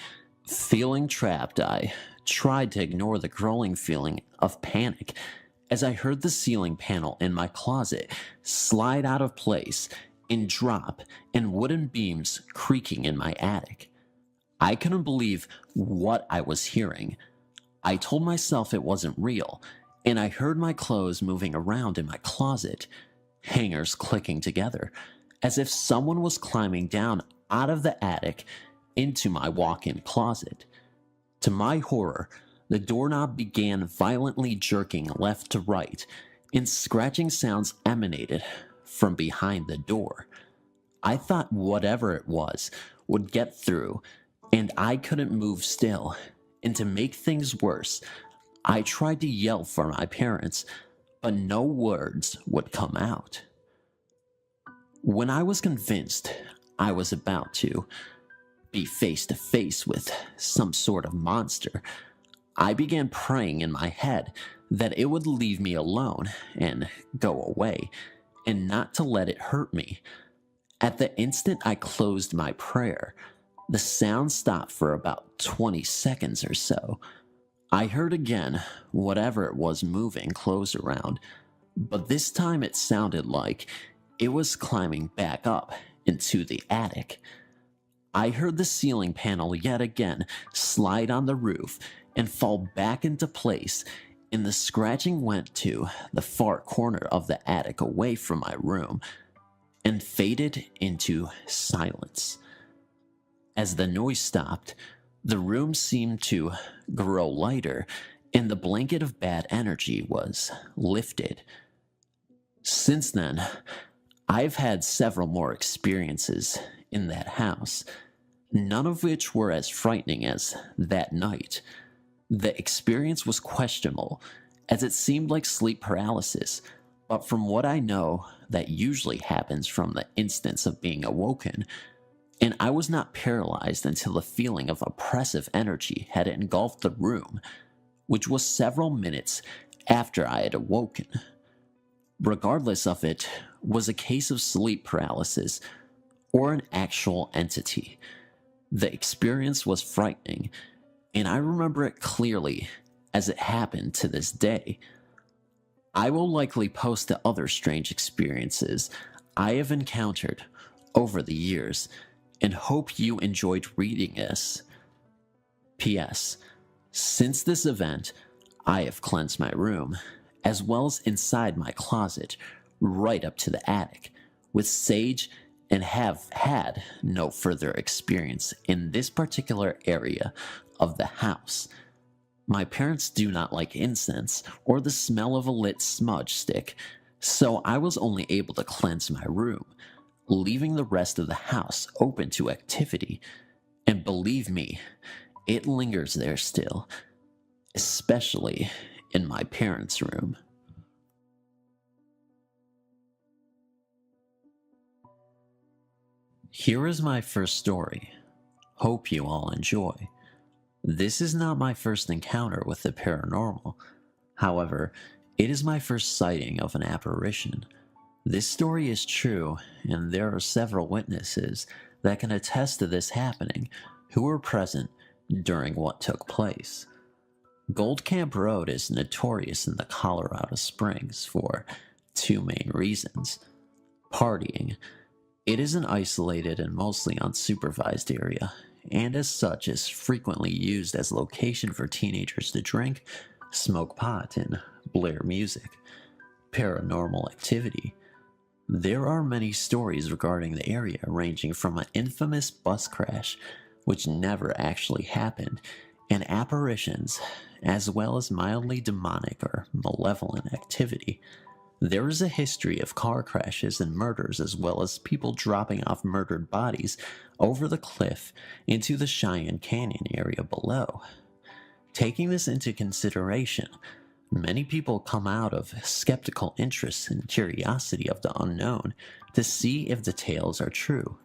[SPEAKER 3] Feeling trapped, I tried to ignore the growing feeling of panic as I heard the ceiling panel in my closet slide out of place and drop, and wooden beams creaking in my attic. I couldn't believe what I was hearing. I told myself it wasn't real, and I heard my clothes moving around in my closet, hangers clicking together, as if someone was climbing down out of the attic into my walk-in closet. To my horror, the doorknob began violently jerking left to right, and scratching sounds emanated from behind the door. I thought whatever it was would get through, and I couldn't move still. And to make things worse, I tried to yell for my parents, but no words would come out. When I was convinced I was about to be face to face with some sort of monster, I began praying in my head that it would leave me alone and go away, and not to let it hurt me. At the instant I closed my prayer, the sound stopped for about 20 seconds or so. I heard again whatever it was moving close around, but this time it sounded like it was climbing back up into the attic. I heard the ceiling panel yet again slide on the roof and fall back into place, and the scratching went to the far corner of the attic away from my room and faded into silence. As the noise stopped, the room seemed to grow lighter, and the blanket of bad energy was lifted. Since then, I've had several more experiences in that house, none of which were as frightening as that night. The experience was questionable, as it seemed like sleep paralysis, but from what I know, that usually happens from the instance of being awoken, and I was not paralyzed until the feeling of oppressive energy had engulfed the room, which was several minutes after I had awoken. Regardless of it was a case of sleep paralysis or an actual entity, the experience was frightening, and I remember it clearly as it happened to this day. I will likely post the other strange experiences I have encountered over the years, and hope you enjoyed reading this. P.S. Since this event, I have cleansed my room, as well as inside my closet, right up to the attic, with sage, and have had no further experience in this particular area of the house. My parents do not like incense or the smell of a lit smudge stick, so I was only able to cleanse my room, leaving the rest of the house open to activity. And believe me, it lingers there still, especially in my parents' room. Here is my first story. Hope you all enjoy. This is not my first encounter with the paranormal. However, it is my first sighting of an apparition. This story is true, and there are several witnesses that can attest to this happening, who were present during what took place. Gold Camp Road is notorious in the Colorado Springs for two main reasons. Partying. It is an isolated and mostly unsupervised area, and as such is frequently used as a location for teenagers to drink, smoke pot, and blare music. Paranormal activity. There are many stories regarding the area, ranging from an infamous bus crash, which never actually happened, and apparitions, as well as mildly demonic or malevolent activity. There is a history of car crashes and murders, as well as people dropping off murdered bodies over the cliff into the Cheyenne Canyon area below. Taking this into consideration, many people come out of skeptical interest and curiosity of the unknown to see if the tales are true.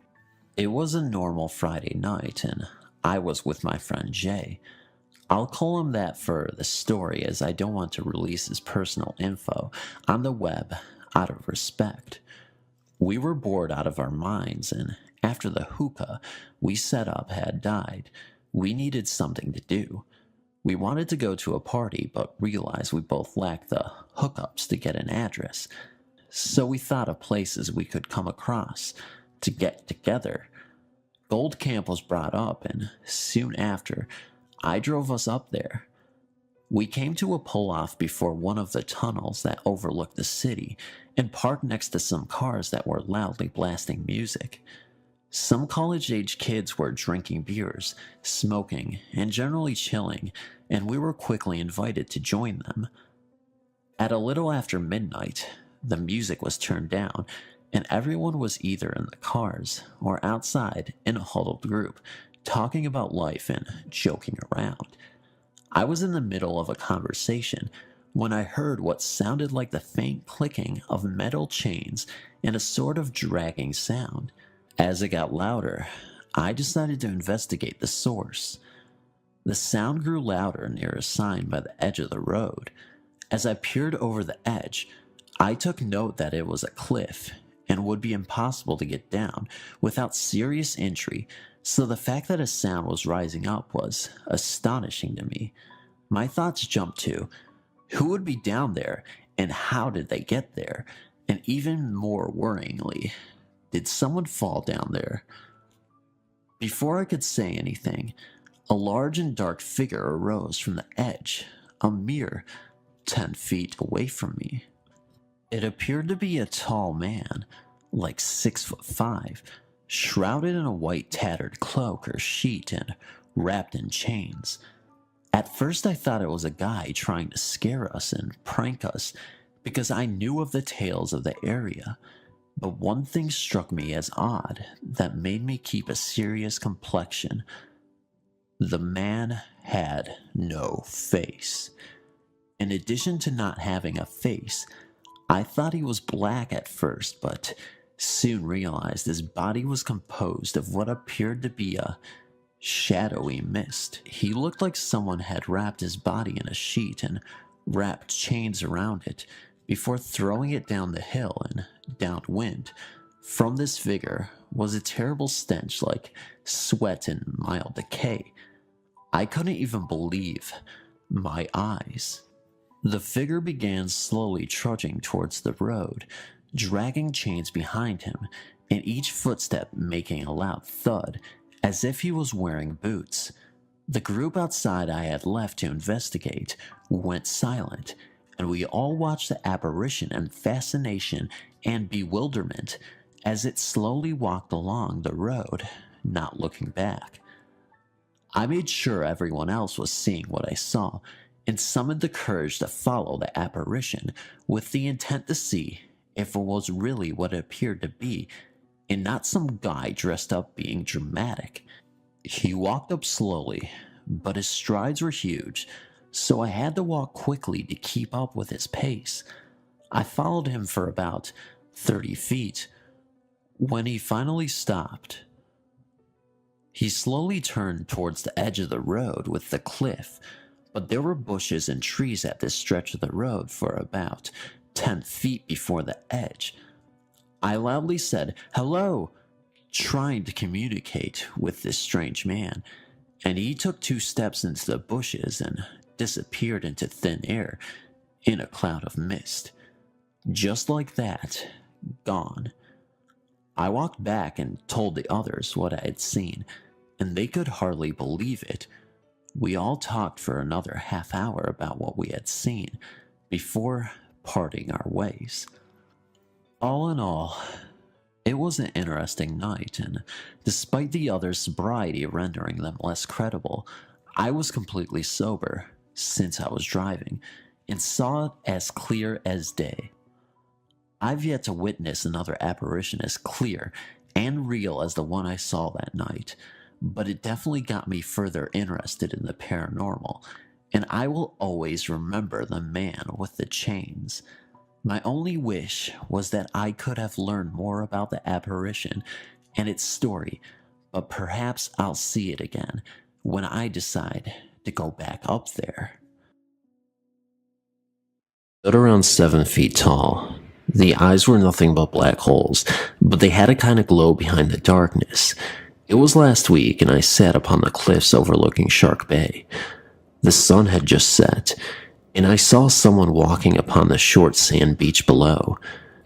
[SPEAKER 3] It was a normal Friday night, and I was with my friend Jay. I'll call him that for the story, as I don't want to release his personal info on the web out of respect. We were bored out of our minds, and after the hookah we set up had died, we needed something to do. We wanted to go to a party, but realized we both lacked the hookups to get an address. So we thought of places we could come across to get together. Gold Camp was brought up, and soon after, I drove us up there. We came to a pull-off before one of the tunnels that overlooked the city and parked next to some cars that were loudly blasting music. Some college-age kids were drinking beers, smoking, and generally chilling, and we were quickly invited to join them. At a little after midnight, the music was turned down, and everyone was either in the cars or outside in a huddled group, talking about life and joking around. I was in the middle of a conversation when I heard what sounded like the faint clicking of metal chains and a sort of dragging sound. As it got louder, I decided to investigate the source. The sound grew louder near a sign by the edge of the road. As I peered over the edge, I took note that it was a cliff and would be impossible to get down without serious injury, so the fact that a sound was rising up was astonishing to me. My thoughts jumped to, who would be down there and how did they get there? And even more worryingly, did someone fall down there? Before I could say anything, a large and dark figure arose from the edge, a mere 10 feet away from me. It appeared to be a tall man, like 6'5", shrouded in a white tattered cloak or sheet and wrapped in chains. At first I thought it was a guy trying to scare us and prank us because I knew of the tales of the area, but one thing struck me as odd that made me keep a serious complexion. The man had no face. In addition to not having a face, I thought he was black at first, but soon realized his body was composed of what appeared to be a shadowy mist. He looked like someone had wrapped his body in a sheet and wrapped chains around it before throwing it down the hill and downwind. From this figure was a terrible stench like sweat and mild decay. I couldn't even believe my eyes. The figure began slowly trudging towards the road, dragging chains behind him, and each footstep making a loud thud, as if he was wearing boots. The group outside I had left to investigate went silent, and we all watched the apparition in fascination and bewilderment as it slowly walked along the road, not looking back. I made sure everyone else was seeing what I saw, and summoned the courage to follow the apparition with the intent to see if it was really what it appeared to be, and not some guy dressed up being dramatic. He walked up slowly, but his strides were huge, so I had to walk quickly to keep up with his pace. I followed him for about 30 feet. When he finally stopped, he slowly turned towards the edge of the road with the cliff, but there were bushes and trees at this stretch of the road for about 10 feet before the edge. I loudly said, "Hello," trying to communicate with this strange man, and he took 2 steps into the bushes and disappeared into thin air in a cloud of mist. Just like that, gone. I walked back and told the others what I had seen, and they could hardly believe it. We all talked for another half hour about what we had seen before parting our ways. All in all, it was an interesting night, and despite the others' sobriety rendering them less credible, I was completely sober since I was driving and saw it as clear as day. I've yet to witness another apparition as clear and real as the one I saw that night, but it definitely got me further interested in the paranormal, and I will always remember the man with the chains. My only wish was that I could have learned more about the apparition and its story, but perhaps I'll see it again when I decide to go back up there.
[SPEAKER 2] Stood around 7 feet tall. The eyes were nothing but black holes, but they had a kind of glow behind the darkness. It was last week, and I sat upon the cliffs overlooking Shark Bay. The sun had just set, and I saw someone walking upon the short sand beach below.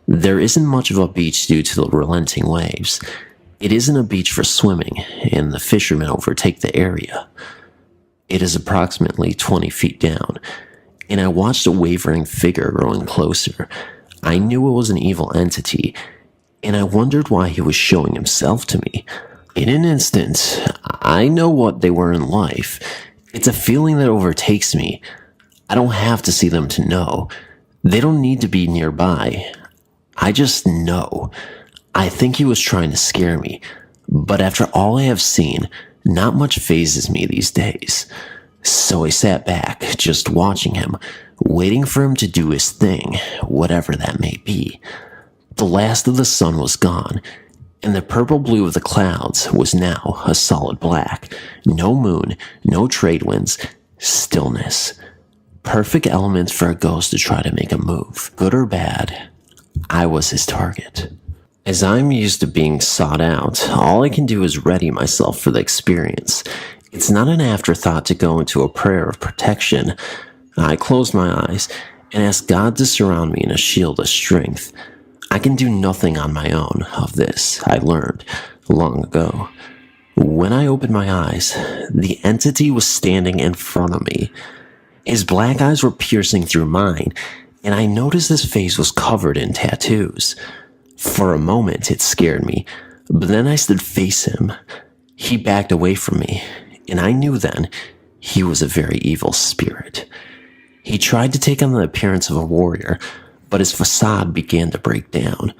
[SPEAKER 2] There isn't much of a beach due to the relenting waves. It isn't a beach for swimming, and the fishermen overtake the area. It is approximately 20 feet down, and I watched a wavering figure growing closer. I knew it was an evil entity, and I wondered why he was showing himself to me. In an instant, I know what they were in life. It's a feeling that overtakes me. I don't have to see them to know. They don't need to be nearby. I just know. I think he was trying to scare me, but after all I have seen, not much phases me these days. So I sat back, just watching him, waiting for him to do his thing, whatever that may be. The last of the sun was gone, and the purple blue of the clouds was now a solid black. No moon, no trade winds, stillness. Perfect elements for a ghost to try to make a move. Good or bad, I was his target. As I'm used to being sought out, all I can do is ready myself for the experience. It's not an afterthought to go into a prayer of protection. I close my eyes and ask God to surround me in a shield of strength. I can do nothing on my own. Of this, I learned long ago. When I opened my eyes, the entity was standing in front of me. His black eyes were piercing through mine, and I noticed his face was covered in tattoos. For a moment, it scared me, but then I stood face him. He backed away from me, and I knew then he was a very evil spirit. He tried to take on the appearance of a warrior, but his facade began to break down.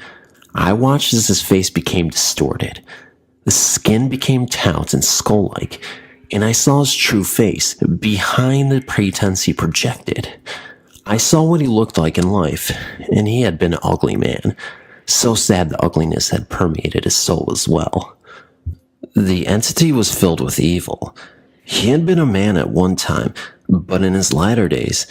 [SPEAKER 2] I watched as his face became distorted. The skin became taut and skull-like, and I saw his true face behind the pretense he projected. I saw what he looked like in life, and he had been an ugly man. So sad the ugliness had permeated his soul as well. The entity was filled with evil. He had been a man at one time, but in his latter days,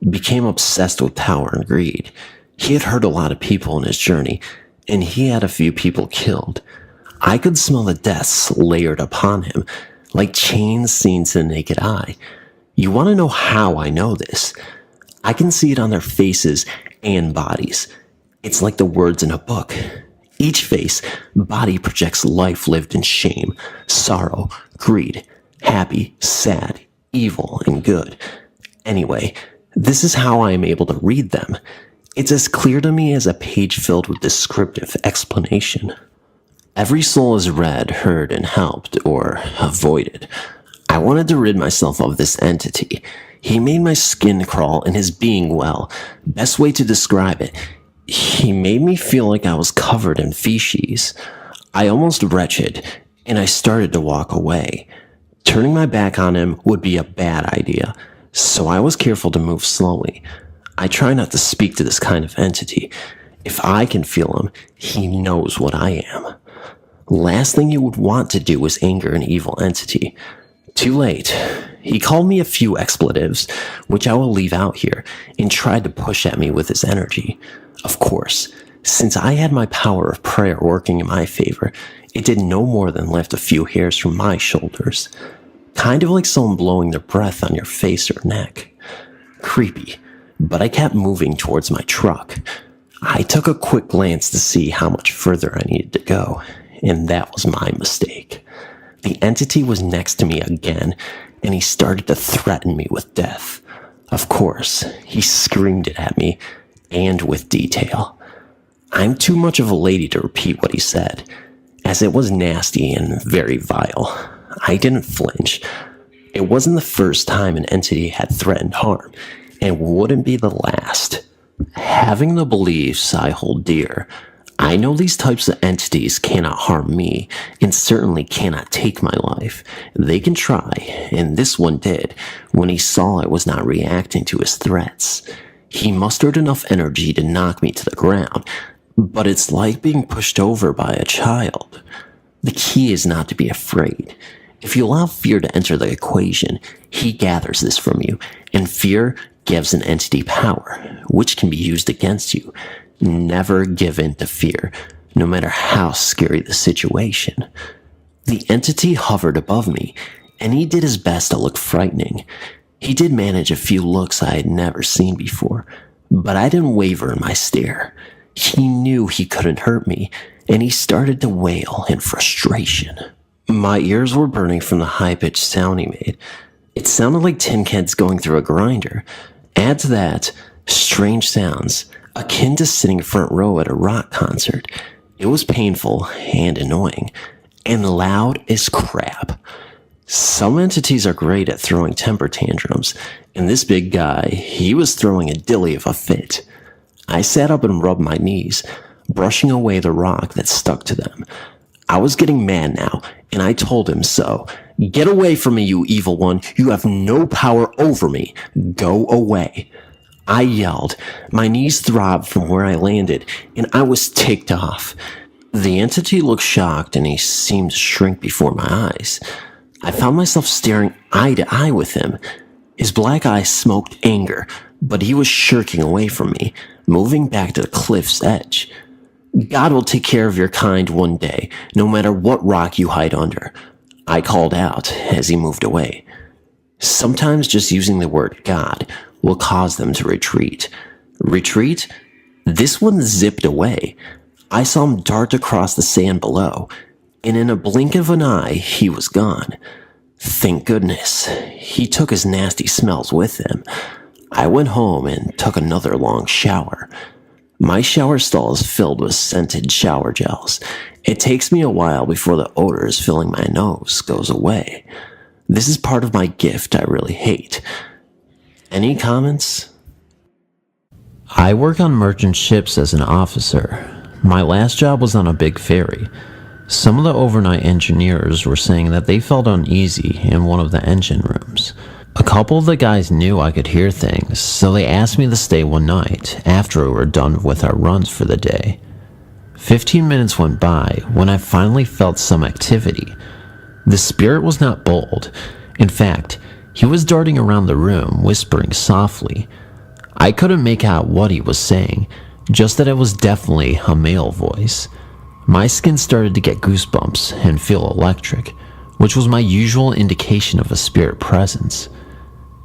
[SPEAKER 2] became obsessed with power and greed. He had hurt a lot of people in his journey, and he had a few people killed. I could smell the deaths layered upon him, like chains seen to the naked eye. You want to know how I know this? I can see it on their faces and bodies. It's like the words in a book. Each face, body projects life lived in shame, sorrow, greed, happy, sad, evil, and good. Anyway, this is how I am able to read them. It's as clear to me as a page filled with descriptive explanation. Every soul is read, heard, and helped, or avoided. I wanted to rid myself of this entity. He made my skin crawl and his being well. Best way to describe it, he made me feel like I was covered in feces. I almost wretched, and I started to walk away. Turning my back on him would be a bad idea, so I was careful to move slowly. I try not to speak to this kind of entity. If I can feel him, he knows what I am. Last thing you would want to do is anger an evil entity. Too late. He called me a few expletives, which I will leave out here, and tried to push at me with his energy. Of course, Since I had my power of prayer working in my favor, it did no more than lift a few hairs from my shoulders. Kind of like someone blowing their breath on your face or neck. Creepy, but I kept moving towards my truck. I took a quick glance to see how much further I needed to go, and that was my mistake. The entity was next to me again, and he started to threaten me with death. Of course, he screamed it at me, and with detail. I'm too much of a lady to repeat what he said, as it was nasty and very vile. I didn't flinch. It wasn't the first time an entity had threatened harm, and wouldn't be the last. Having the beliefs I hold dear, I know these types of entities cannot harm me, and certainly cannot take my life. They can try, and this one did, when he saw I was not reacting to his threats. He mustered enough energy to knock me to the ground, but it's like being pushed over by a child. The key is not to be afraid. If you allow fear to enter the equation, he gathers this from you, and fear gives an entity power, which can be used against you. Never give in to fear, no matter how scary the situation. The entity hovered above me, and he did his best to look frightening. He did manage a few looks I had never seen before, but I didn't waver in my stare. He knew he couldn't hurt me, and he started to wail in frustration. My ears were burning from the high-pitched sound he made. It sounded like tin cans going through a grinder. Add to that, strange sounds, akin to sitting front row at a rock concert. It was painful and annoying, and loud as crap. Some entities are great at throwing temper tantrums, and this big guy, he was throwing a dilly of a fit. I sat up and rubbed my knees, brushing away the rock that stuck to them. I was getting mad now, and I told him so. Get away from me, you evil one. You have no power over me. Go away. I yelled. My knees throbbed from where I landed, and I was ticked off. The entity looked shocked, and he seemed to shrink before my eyes. I found myself staring eye to eye with him. His black eyes smoked anger, but he was shirking away from me, moving back to the cliff's edge. God will take care of your kind one day, no matter what rock you hide under, I called out as he moved away. Sometimes just using the word God will cause them to retreat. Retreat? This one zipped away. I saw him dart across the sand below, and in a blink of an eye, he was gone. Thank goodness, he took his nasty smells with him. I went home and took another long shower. My shower stall is filled with scented shower gels. It takes me a while before the odors filling my nose goes away. This is part of my gift I really hate. Any comments?
[SPEAKER 3] I work on merchant ships as an officer. My last job was on a big ferry. Some of the overnight engineers were saying that they felt uneasy in one of the engine rooms. A couple of the guys knew I could hear things, so they asked me to stay one night after we were done with our runs for the day. 15 minutes went by when I finally felt some activity. The spirit was not bold. In fact, he was darting around the room, whispering softly. I couldn't make out what he was saying, just that it was definitely a male voice. My skin started to get goosebumps and feel electric, which was my usual indication of a spirit presence.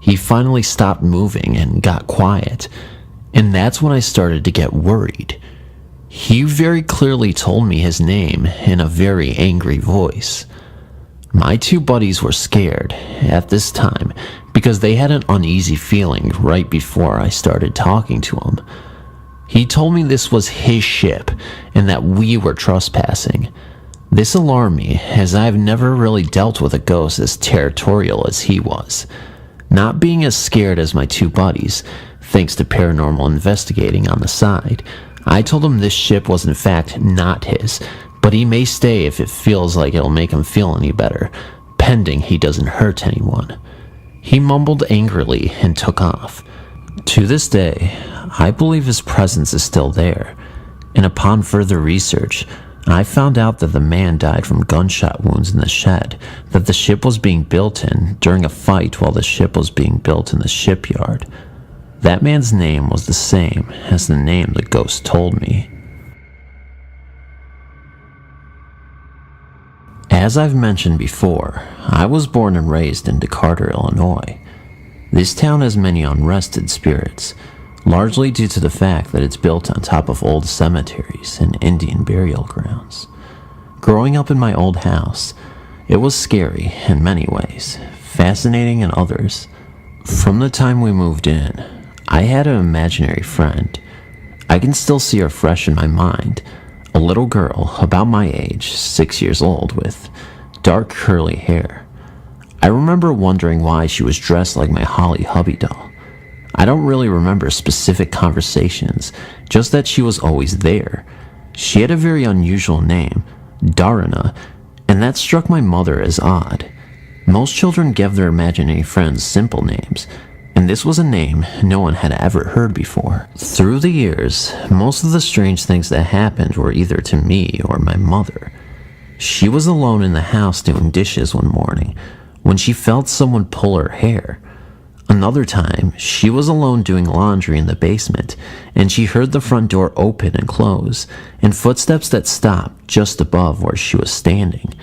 [SPEAKER 3] He finally stopped moving and got quiet, and that's when I started to get worried. He very clearly told me his name in a very angry voice. My two buddies were scared at this time because they had an uneasy feeling right before I started talking to him. He told me this was his ship and that we were trespassing. This alarmed me, as I've never really dealt with a ghost as territorial as he was. Not being as scared as my two buddies, thanks to paranormal investigating on the side, I told him this ship was in fact not his, but he may stay if it feels like it'll make him feel any better, pending he doesn't hurt anyone. He mumbled angrily and took off. To this day, I believe his presence is still there, and upon further research, I found out that the man died from gunshot wounds in the shed that the ship was being built in during a fight while the ship was being built in the shipyard. That man's name was the same as the name the ghost told me. As I've mentioned before, I was born and raised in Decatur, Illinois. This town has many unrested spirits, largely due to the fact that it's built on top of old cemeteries and Indian burial grounds. Growing up in my old house, it was scary in many ways, fascinating in others. From the time we moved in, I had an imaginary friend. I can still see her fresh in my mind, a little girl about my age, 6 years old, with dark curly hair. I remember wondering why she was dressed like my Holly hubby doll. I don't really remember specific conversations, just that she was always there. She had a very unusual name, Darina, and that struck my mother as odd. Most children give their imaginary friends simple names, and this was a name no one had ever heard before. Through the years, most of the strange things that happened were either to me or my mother. She was alone in the house doing dishes one morning when she felt someone pull her hair. Another time, she was alone doing laundry in the basement, and she heard the front door open and close, and footsteps that stopped just above where she was standing.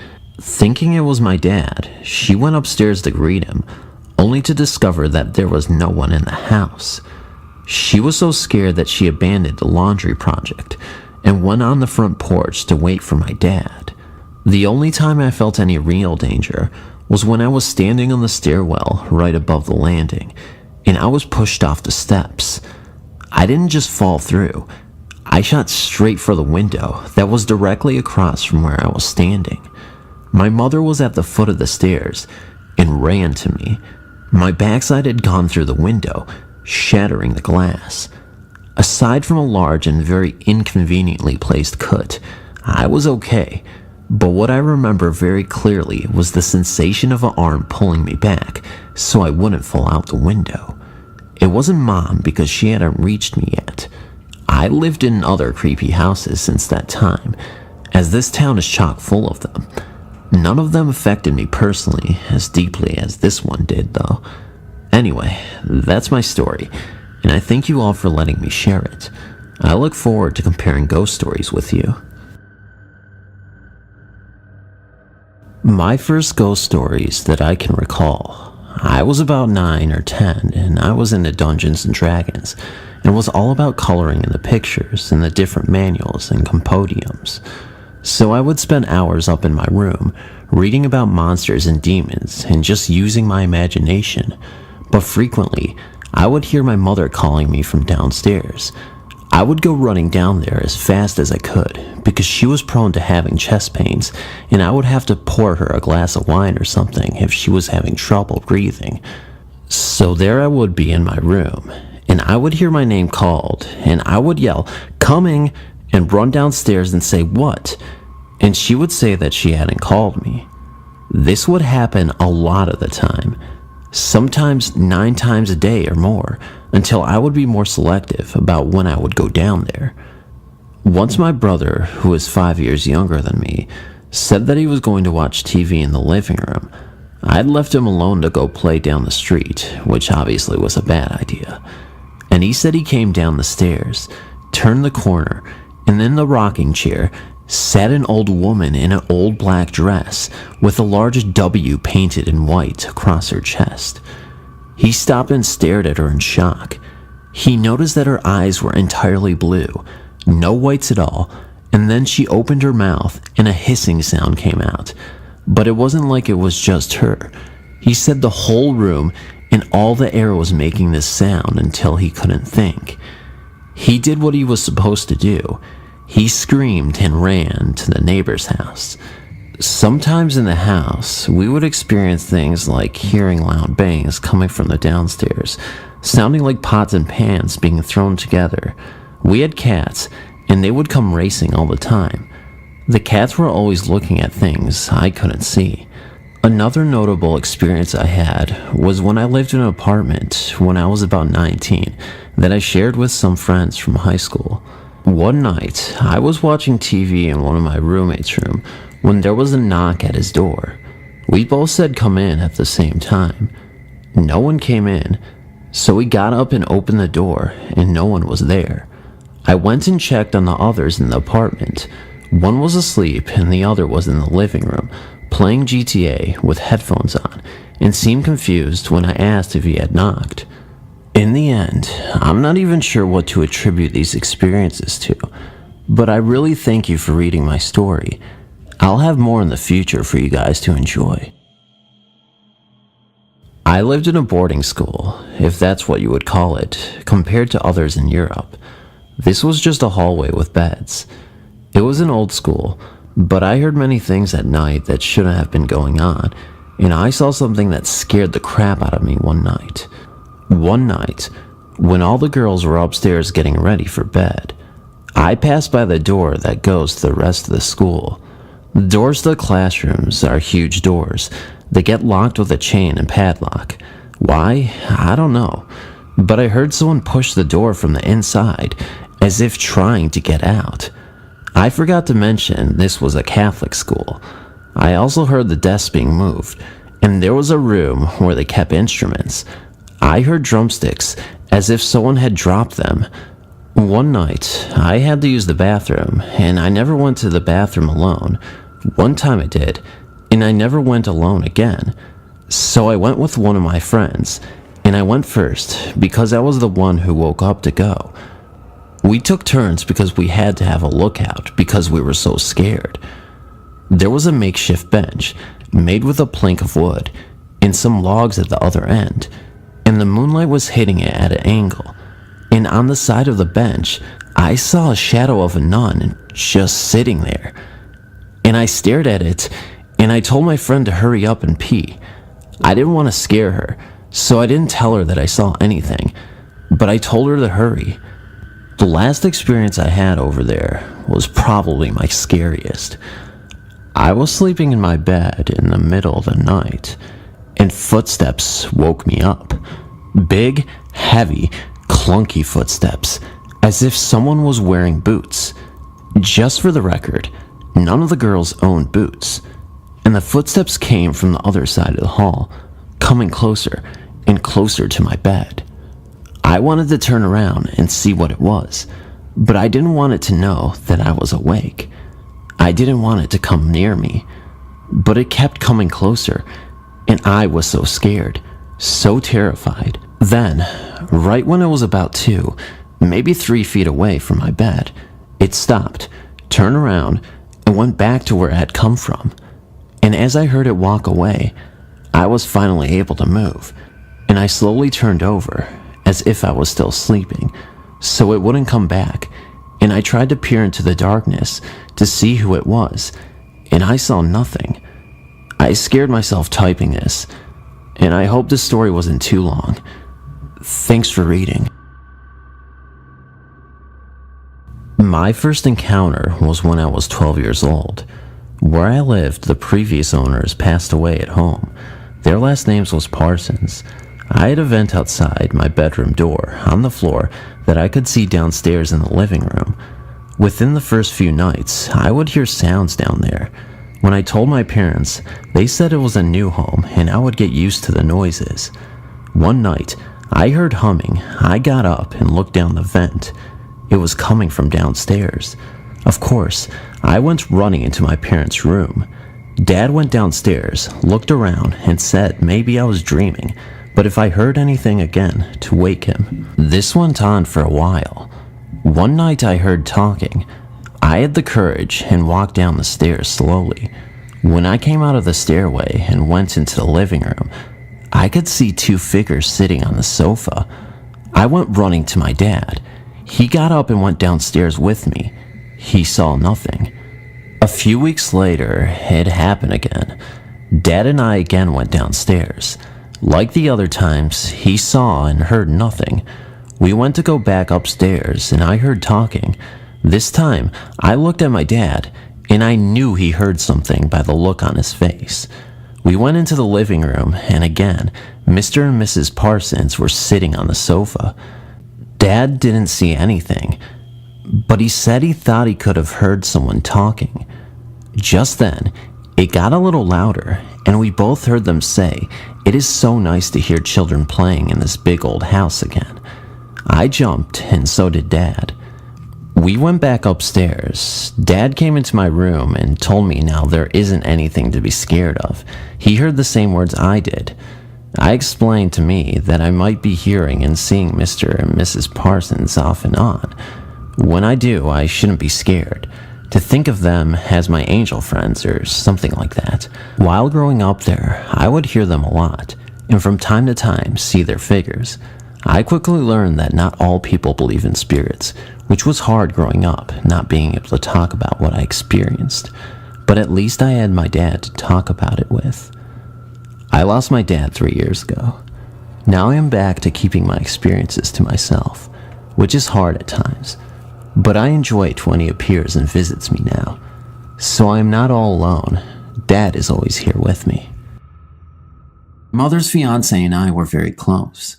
[SPEAKER 3] Thinking it was my dad, she went upstairs to greet him, only to discover that there was no one in the house. She was so scared that she abandoned the laundry project and went on the front porch to wait for my dad. The only time I felt any real danger was when I was standing on the stairwell right above the landing, and I was pushed off the steps. I didn't just fall through. I shot straight for the window that was directly across from where I was standing. My mother was at the foot of the stairs and ran to me. My backside had gone through the window, shattering the glass. Aside from a large and very inconveniently placed cut, I was okay. But what I remember very clearly was the sensation of an arm pulling me back so I wouldn't fall out the window. It wasn't Mom because she hadn't reached me yet. I lived in other creepy houses since that time, as this town is chock full of them. None of them affected me personally as deeply as this one did, though. Anyway, that's my story, and I thank you all for letting me share it. I look forward to comparing ghost stories with you. My first ghost stories that I can recall, I was about 9 or 10, and I was into Dungeons and Dragons, and was all about coloring in the pictures and the different manuals and compendiums. So I would spend hours up in my room, reading about monsters and demons, and just using my imagination. But frequently, I would hear my mother calling me from downstairs. I would go running down there as fast as I could, because she was prone to having chest pains, and I would have to pour her a glass of wine or something if she was having trouble breathing. So there I would be in my room, and I would hear my name called, and I would yell, "Coming!" and run downstairs and say, "What?" And she would say that she hadn't called me. This would happen a lot of the time, sometimes 9 times a day or more, until I would be more selective about when I would go down there. Once my brother, who is 5 years younger than me, said that he was going to watch TV in the living room. I'd left him alone to go play down the street, which obviously was a bad idea. And he said he came down the stairs, turned the corner, and in the rocking chair sat an old woman in an old black dress with a large W painted in white across her chest. He stopped and stared at her in shock. He noticed that her eyes were entirely blue, no whites at all, and then she opened her mouth and a hissing sound came out. But it wasn't like it was just her. He said the whole room and all the air was making this sound until he couldn't think. He did what he was supposed to do. He screamed and ran to the neighbor's house. Sometimes in the house, we would experience things like hearing loud bangs coming from the downstairs, sounding like pots and pans being thrown together. We had cats, and they would come racing all the time. The cats were always looking at things I couldn't see. Another notable experience I had was when I lived in an apartment when I was about 19 that I shared with some friends from high school. One night, I was watching TV in one of my roommate's room when there was a knock at his door. We both said come in at the same time. No one came in, so we got up and opened the door, and no one was there. I went and checked on the others in the apartment. One was asleep and the other was in the living room, playing GTA with headphones on, and seemed confused when I asked if he had knocked. In the end, I'm not even sure what to attribute these experiences to, but I really thank you for reading my story. I'll have more in the future for you guys to enjoy. I lived in a boarding school, if that's what you would call it, compared to others in Europe. This was just a hallway with beds. It was an old school, but I heard many things at night that shouldn't have been going on, and I saw something that scared the crap out of me one night. One night, when all the girls were upstairs getting ready for bed, I passed by the door that goes to the rest of the school. The doors to the classrooms are huge doors. They get locked with a chain and padlock. Why? I don't know. But I heard someone push the door from the inside, as if trying to get out. I forgot to mention this was a Catholic school. I also heard the desks being moved, and there was a room where they kept instruments. I heard drumsticks, as if someone had dropped them. One night, I had to use the bathroom, and I never went to the bathroom alone. One time I did, and I never went alone again. So I went with one of my friends, and I went first because I was the one who woke up to go. We took turns because we had to have a lookout because we were so scared. There was a makeshift bench made with a plank of wood and some logs at the other end, and the moonlight was hitting it at an angle. And on the side of the bench, I saw a shadow of a nun just sitting there. And I stared at it, and I told my friend to hurry up and pee. I didn't want to scare her, so I didn't tell her that I saw anything, but I told her to hurry. The last experience I had over there was probably my scariest. I was sleeping in my bed in the middle of the night, and footsteps woke me up. Big, heavy, clunky footsteps, as if someone was wearing boots. Just for the record, none of the girls owned boots, and the footsteps came from the other side of the hall, coming closer and closer to my bed. I wanted to turn around and see what it was, but I didn't want it to know that I was awake. I didn't want it to come near me, but it kept coming closer, and I was so scared, so terrified. Then, right when it was about 2, maybe 3 feet away from my bed, it stopped, turned around, and went back to where it had come from. And as I heard it walk away, I was finally able to move, and I slowly turned over, as if I was still sleeping, so it wouldn't come back, and I tried to peer into the darkness to see who it was, and I saw nothing. I scared myself typing this, and I hope this story wasn't too long. Thanks for reading. My first encounter was when I was 12 years old. Where I lived, the previous owners passed away at home. Their last names was Parsons. I had a vent outside my bedroom door on the floor that I could see downstairs in the living room. Within the first few nights, I would hear sounds down there. When I told my parents, they said it was a new home and I would get used to the noises. One night, I heard humming. I got up and looked down the vent. It was coming from downstairs. Of course, I went running into my parents' room. Dad went downstairs, looked around, and said maybe I was dreaming, but if I heard anything again, to wake him. This went on for a while. One night I heard talking. I had the courage and walked down the stairs slowly. When I came out of the stairway and went into the living room, I could see 2 figures sitting on the sofa. I went running to my dad. He got up and went downstairs with me. He saw nothing. A few weeks later, it happened again. Dad and I again went downstairs. Like the other times, he saw and heard nothing. We went to go back upstairs, and I heard talking. This time, I looked at my dad, and I knew he heard something by the look on his face. We went into the living room, and again, Mr. and Mrs. Parsons were sitting on the sofa. Dad didn't see anything, but he said he thought he could have heard someone talking. Just then, it got a little louder, and we both heard them say, "It is so nice to hear children playing in this big old house again." I jumped, and so did Dad. We went back upstairs. Dad came into my room and told me now there isn't anything to be scared of. He heard the same words I did. I explained to me that I might be hearing and seeing Mr. and Mrs. Parsons off and on. When I do, I shouldn't be scared. To think of them as my angel friends or something like that. While growing up there, I would hear them a lot, and from time to time see their figures. I quickly learned that not all people believe in spirits, which was hard growing up, not being able to talk about what I experienced. But at least I had my dad to talk about it with. I lost my dad 3 years ago. Now I am back to keeping my experiences to myself, which is hard at times. But I enjoy it when he appears and visits me now. So I am not all alone. Dad is always here with me.
[SPEAKER 4] Mother's fiance and I were very close.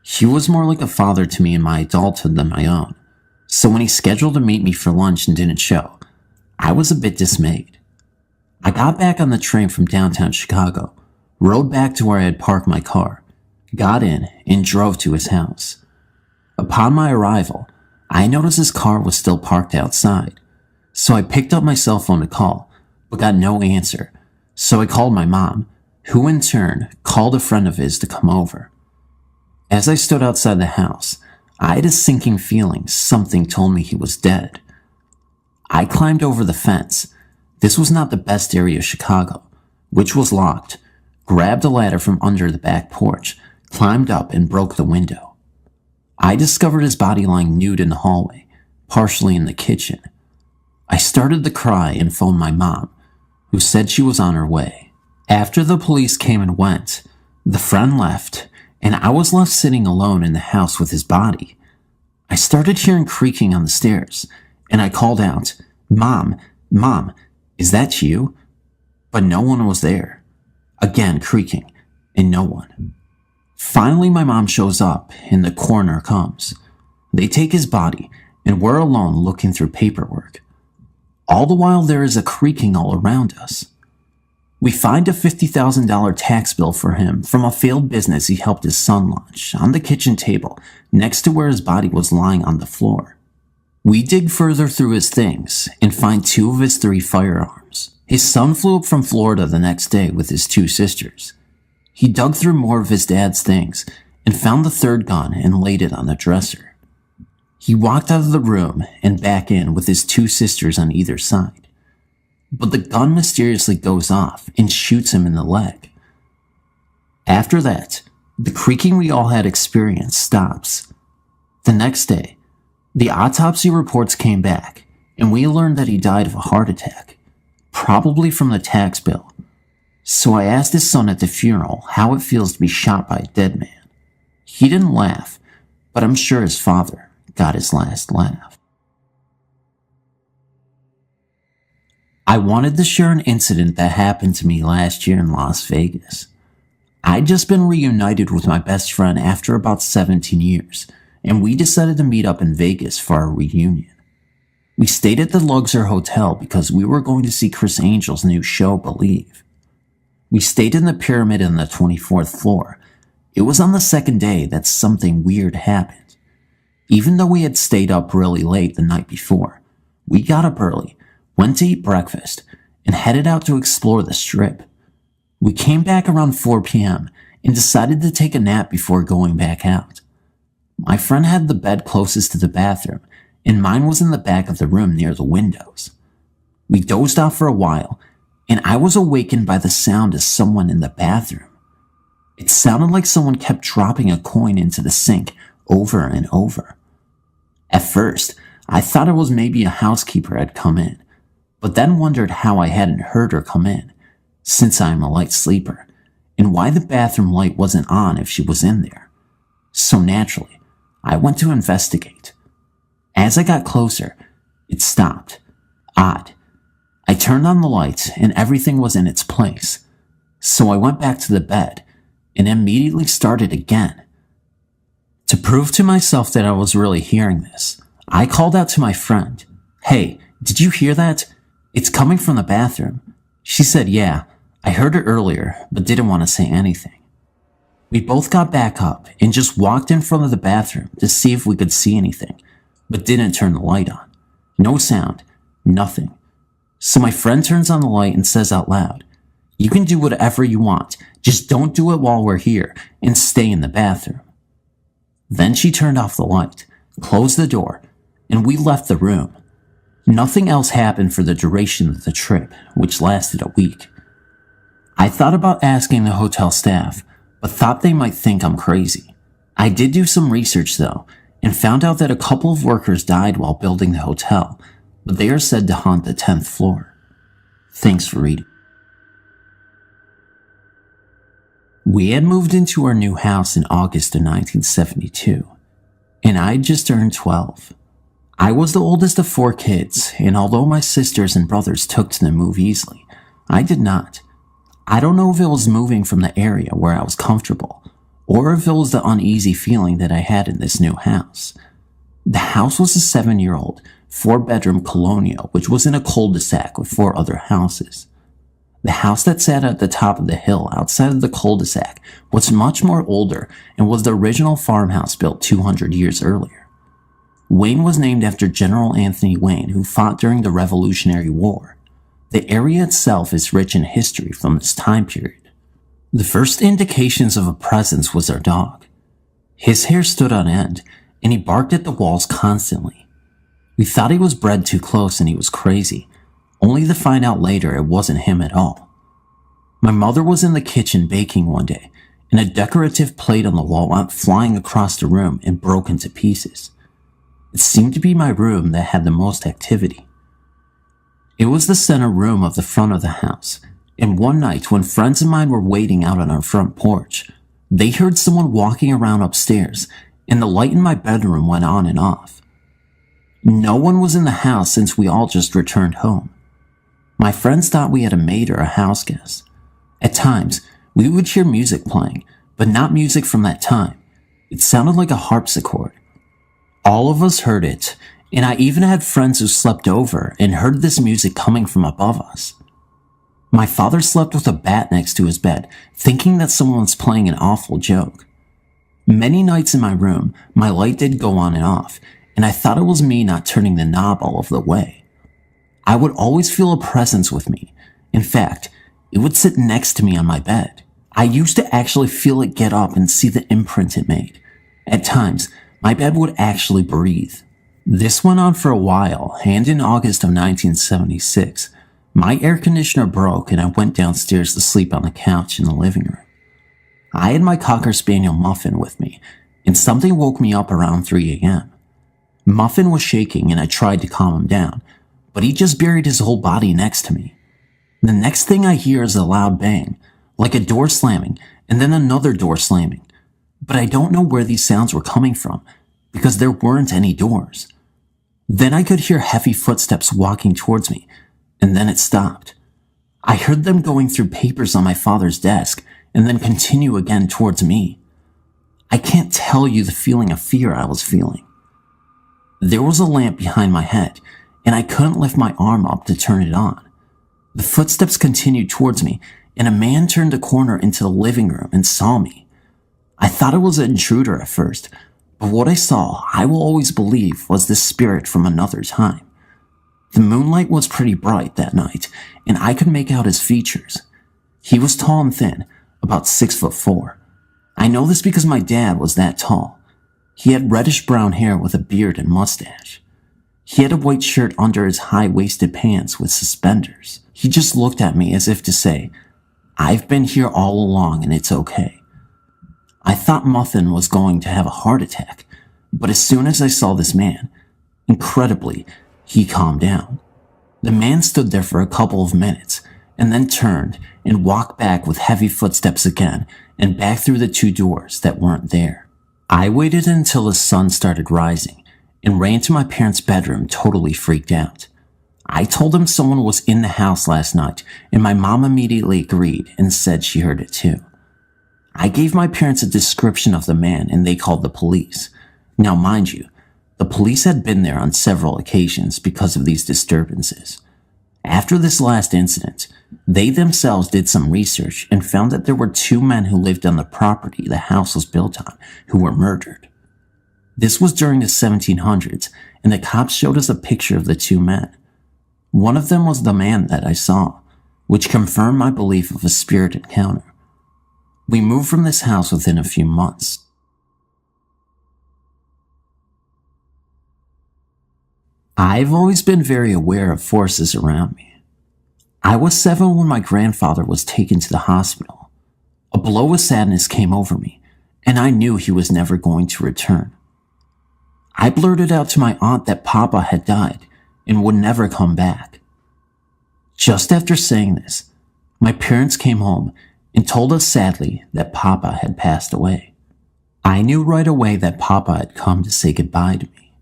[SPEAKER 4] He was more like a father to me in my adulthood than my own. So when he scheduled to meet me for lunch and didn't show, I was a bit dismayed. I got back on the train from downtown Chicago, rode back to where I had parked my car, got in, and drove to his house. Upon my arrival, I noticed his car was still parked outside, so I picked up my cell phone to call, but got no answer, so I called my mom, who in turn called a friend of his to come over. As I stood outside the house, I had a sinking feeling something told me he was dead. I climbed over the fence. This was not the best area of Chicago, which was locked, grabbed a ladder from under the back porch, climbed up and broke the window. I discovered his body lying nude in the hallway, partially in the kitchen. I started to cry and phoned my mom, who said she was on her way. After the police came and went, the friend left, and I was left sitting alone in the house with his body. I started hearing creaking on the stairs, and I called out, "Mom, Mom, is that you?" But no one was there. Again creaking, and no one. Finally, my mom shows up, and the coroner comes. They take his body, and we're alone looking through paperwork. All the while, there is a creaking all around us. We find a $50,000 tax bill for him from a failed business he helped his son launch on the kitchen table next to where his body was lying on the floor. We dig further through his things and find 2 of his 3 firearms. His son flew up from Florida the next day with his 2 sisters. He dug through more of his dad's things and found the 3rd gun and laid it on the dresser. He walked out of the room and back in with his 2 sisters on either side. But the gun mysteriously goes off and shoots him in the leg. After that, the creaking we all had experienced stops. The next day, the autopsy reports came back, and we learned that he died of a heart attack, probably from the tax bill. So I asked his son at the funeral how it feels to be shot by a dead man. He didn't laugh, but I'm sure his father got his last laugh. I wanted to share an incident that happened to me last year in Las Vegas. I'd just been reunited with my best friend after about 17 years, and we decided to meet up in Vegas for our reunion. We stayed at the Luxor Hotel because we were going to see Chris Angel's new show, Believe. We stayed in the pyramid on the 24th floor. It was on the 2nd day that something weird happened. Even though we had stayed up really late the night before, we got up early, went to eat breakfast, and headed out to explore the strip. We came back around 4 p.m. and decided to take a nap before going back out. My friend had the bed closest to the bathroom, and mine was in the back of the room near the windows. We dozed off for a while, and I was awakened by the sound of someone in the bathroom. It sounded like someone kept dropping a coin into the sink over and over. At first, I thought it was maybe a housekeeper had come in, but then wondered how I hadn't heard her come in, since I am a light sleeper, and why the bathroom light wasn't on if she was in there. So naturally, I went to investigate. As I got closer, it stopped. Odd. I turned on the lights and everything was in its place. So I went back to the bed and immediately started again. To prove to myself that I was really hearing this, I called out to my friend, "Hey, did you hear that? It's coming from the bathroom." She said, "Yeah, I heard it earlier, but didn't want to say anything." We both got back up and just walked in front of the bathroom to see if we could see anything, but didn't turn the light on. No sound. Nothing. So my friend turns on the light and says out loud, "You can do whatever you want. Just don't do it while we're here and stay in the bathroom." Then she turned off the light, closed the door, and we left the room. Nothing else happened for the duration of the trip, which lasted a week. I thought about asking the hotel staff, but thought they might think I'm crazy. I did do some research though, and found out that a couple of workers died while building the hotel, but they are said to haunt the 10th floor. Thanks for reading. We had moved into our new house in August of 1972, and I'd just turned 12. I was the oldest of 4 kids, and although my sisters and brothers took to the move easily, I did not. I don't know if it was moving from the area where I was comfortable, or if it was the uneasy feeling that I had in this new house. The house was a 7-year-old, 4-bedroom colonial, which was in a cul-de-sac with 4 other houses. The house that sat at the top of the hill outside of the cul-de-sac was much more older and was the original farmhouse built 200 years earlier. Wayne was named after General Anthony Wayne, who fought during the Revolutionary War. The area itself is rich in history from this time period. The first indications of a presence was our dog. His hair stood on end, and he barked at the walls constantly. We thought he was bred too close and he was crazy, only to find out later it wasn't him at all. My mother was in the kitchen baking one day, and a decorative plate on the wall went flying across the room and broke into pieces. It seemed to be my room that had the most activity. It was the center room of the front of the house, and one night when friends of mine were waiting out on our front porch, they heard someone walking around upstairs, and the light in my bedroom went on and off. No one was in the house since we all just returned home. My friends thought we had a maid or a house guest. At times, we would hear music playing, but not music from that time. It sounded like a harpsichord. All of us heard it, and I even had friends who slept over and heard this music coming from above us. My father slept with a bat next to his bed, thinking that someone was playing an awful joke. Many nights in my room, my light did go on and off, and I thought it was me not turning the knob all of the way. I would always feel a presence with me. In fact, it would sit next to me on my bed. I used to actually feel it get up and see the imprint it made. At times, my bed would actually breathe. This went on for a while, and in August of 1976, my air conditioner broke and I went downstairs to sleep on the couch in the living room. I had my Cocker Spaniel Muffin with me, and something woke me up around 3 a.m. Muffin was shaking and I tried to calm him down, but he just buried his whole body next to me. The next thing I hear is a loud bang, like a door slamming, and then another door slamming. But I don't know where these sounds were coming from, because there weren't any doors. Then I could hear heavy footsteps walking towards me, and then it stopped. I heard them going through papers on my father's desk, and then continue again towards me. I can't tell you the feeling of fear I was feeling. There was a lamp behind my head, and I couldn't lift my arm up to turn it on. The footsteps continued towards me, and a man turned a corner into the living room and saw me. I thought it was an intruder at first, but what I saw, I will always believe, was this spirit from another time. The moonlight was pretty bright that night, and I could make out his features. He was tall and thin, about 6'4". I know this because my dad was that tall. He had reddish-brown hair with a beard and mustache. He had a white shirt under his high-waisted pants with suspenders. He just looked at me as if to say, "I've been here all along and it's okay." I thought Muffin was going to have a heart attack, but as soon as I saw this man, incredibly, he calmed down. The man stood there for a couple of minutes and then turned and walked back with heavy footsteps again and back through the 2 doors that weren't there. I waited until the sun started rising and ran to my parents' bedroom totally freaked out. I told them someone was in the house last night, and my mom immediately agreed and said she heard it too. I gave my parents a description of the man and they called the police. Now mind you, the police had been there on several occasions because of these disturbances. After this last incident, they themselves did some research and found that there were 2 men who lived on the property the house was built on who were murdered.
[SPEAKER 1] This was during the 1700s, and the cops showed us a picture of the two men. One of them was the man that I saw, which confirmed my belief of a spirit encounter. We moved from this house within a few months. I've always been very aware of forces around me. I was 7 when my grandfather was taken to the hospital. A blow of sadness came over me, and I knew he was never going to return. I blurted out to my aunt that Papa had died and would never come back. Just after saying this, my parents came home and told us sadly that Papa had passed away. I knew right away that Papa had come to say goodbye to me.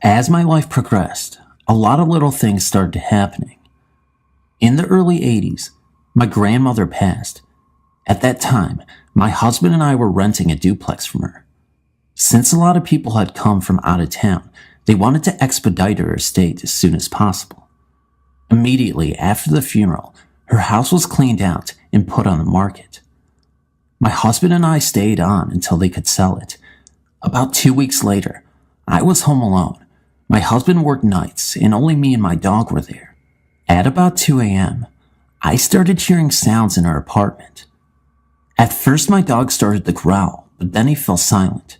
[SPEAKER 1] As my life progressed, a lot of little things started happening. In the early 80s, my grandmother passed. At that time, my husband and I were renting a duplex from her. Since a lot of people had come from out of town, they wanted to expedite her estate as soon as possible. Immediately after the funeral, her house was cleaned out and put on the market. My husband and I stayed on until they could sell it. About 2 weeks later, I was home alone. My husband worked nights and only me and my dog were there. At about 2 a.m., I started hearing sounds in our apartment. At first my dog started to growl, but then he fell silent.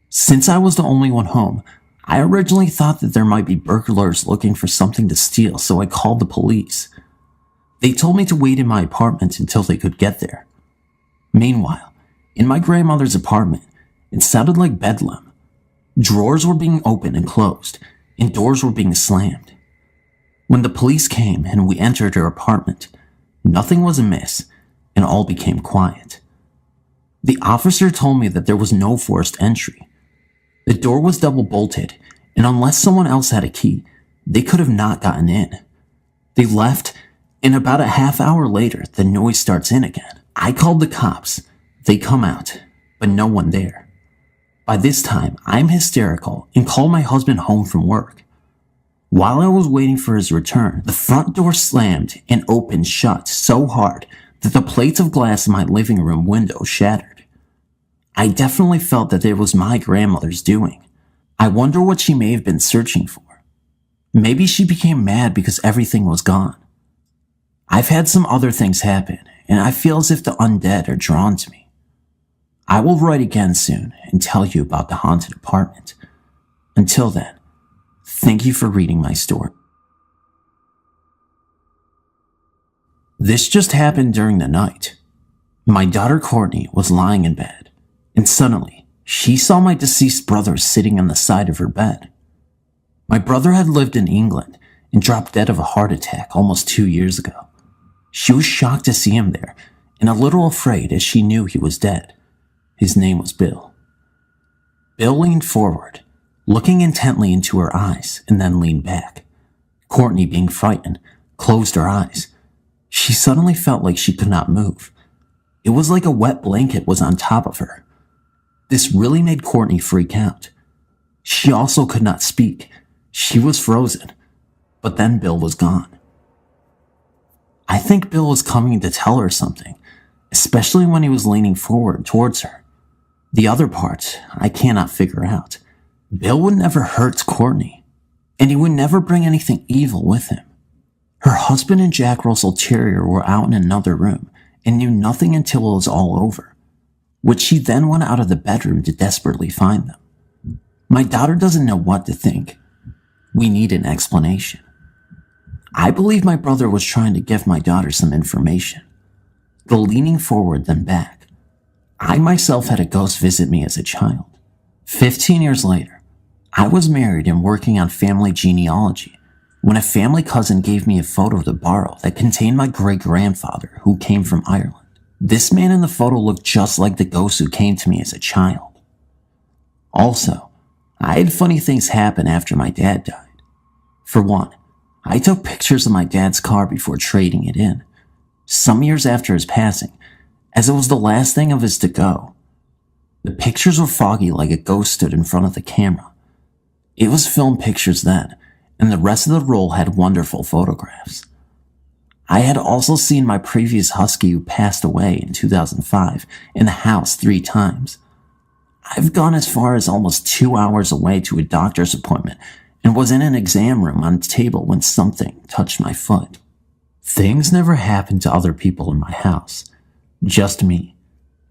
[SPEAKER 1] Since I was the only one home, I originally thought that there might be burglars looking for something to steal, so I called the police. They told me to wait in my apartment until they could get there. Meanwhile, in my grandmother's apartment, it sounded like bedlam. Drawers were being opened and closed, and doors were being slammed. When the police came and we entered her apartment, nothing was amiss, and all became quiet. The officer told me that there was no forced entry. The door was double bolted, and unless someone else had a key, they could have not gotten in. They left, and about a half hour later, the noise starts in again. I called the cops. They come out, but no one there. By this time, I'm hysterical and call my husband home from work. While I was waiting for his return, the front door slammed and opened shut so hard that the plates of glass in my living room window shattered. I definitely felt that it was my grandmother's doing. I wonder what she may have been searching for. Maybe she became mad because everything was gone. I've had some other things happen, and I feel as if the undead are drawn to me. I will write again soon and tell you about the haunted apartment. Until then, thank you for reading my story. This just happened during the night. My daughter Courtney was lying in bed, and suddenly, she saw my deceased brother sitting on the side of her bed. My brother had lived in England and dropped dead of a heart attack almost 2 years ago. She was shocked to see him there and a little afraid as she knew he was dead. His name was Bill. Bill leaned forward, looking intently into her eyes, and then leaned back. Courtney, being frightened, closed her eyes. She suddenly felt like she could not move. It was like a wet blanket was on top of her. This really made Courtney freak out. She also could not speak. She was frozen. But then Bill was gone. I think Bill was coming to tell her something, especially when he was leaning forward towards her. The other part, I cannot figure out. Bill would never hurt Courtney, and he would never bring anything evil with him. Her husband and Jack Russell Terrier were out in another room and knew nothing until it was all over, which she then went out of the bedroom to desperately find them. My daughter doesn't know what to think. We need an explanation. I believe my brother was trying to give my daughter some information. The leaning forward then back. I myself had a ghost visit me as a child. 15 years later, I was married and working on family genealogy when a family cousin gave me a photo to borrow that contained my great-grandfather who came from Ireland. This man in the photo looked just like the ghost who came to me as a child. Also, I had funny things happen after my dad died. For one, I took pictures of my dad's car before trading it in, some years after his passing, as it was the last thing of his to go. The pictures were foggy like a ghost stood in front of the camera. It was film pictures then, and the rest of the roll had wonderful photographs. I had also seen my previous husky who passed away in 2005 in the house 3 times. I've gone as far as almost 2 hours away to a doctor's appointment and was in an exam room on the table when something touched my foot. Things never happened to other people in my house, just me.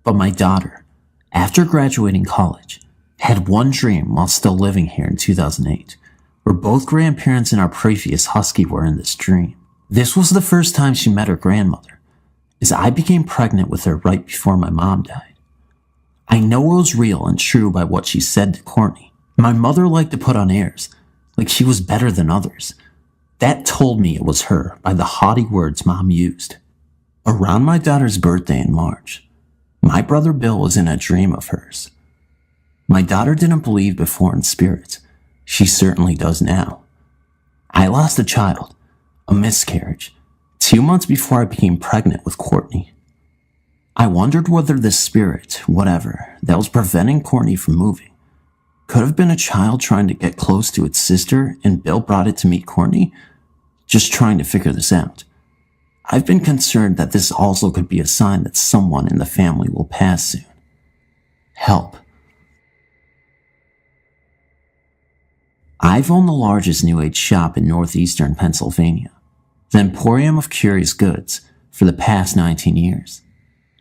[SPEAKER 1] But my daughter, after graduating college, had one dream while still living here in 2008, where both grandparents and our previous husky were in this dream. This was the first time she met her grandmother, as I became pregnant with her right before my mom died. I know it was real and true by what she said to Courtney. My mother liked to put on airs, like she was better than others. That told me it was her by the haughty words Mom used. Around my daughter's birthday in March, my brother Bill was in a dream of hers. My daughter didn't believe before in spirits. She certainly does now. I lost a child, a miscarriage, 2 months before I became pregnant with Courtney. I wondered whether this spirit, whatever, that was preventing Courtney from moving, could have been a child trying to get close to its sister and Bill brought it to meet Courtney, just trying to figure this out. I've been concerned that this also could be a sign that someone in the family will pass soon. Help. I've owned the largest New Age shop in northeastern Pennsylvania, the Emporium of Curious Goods, for the past 19 years.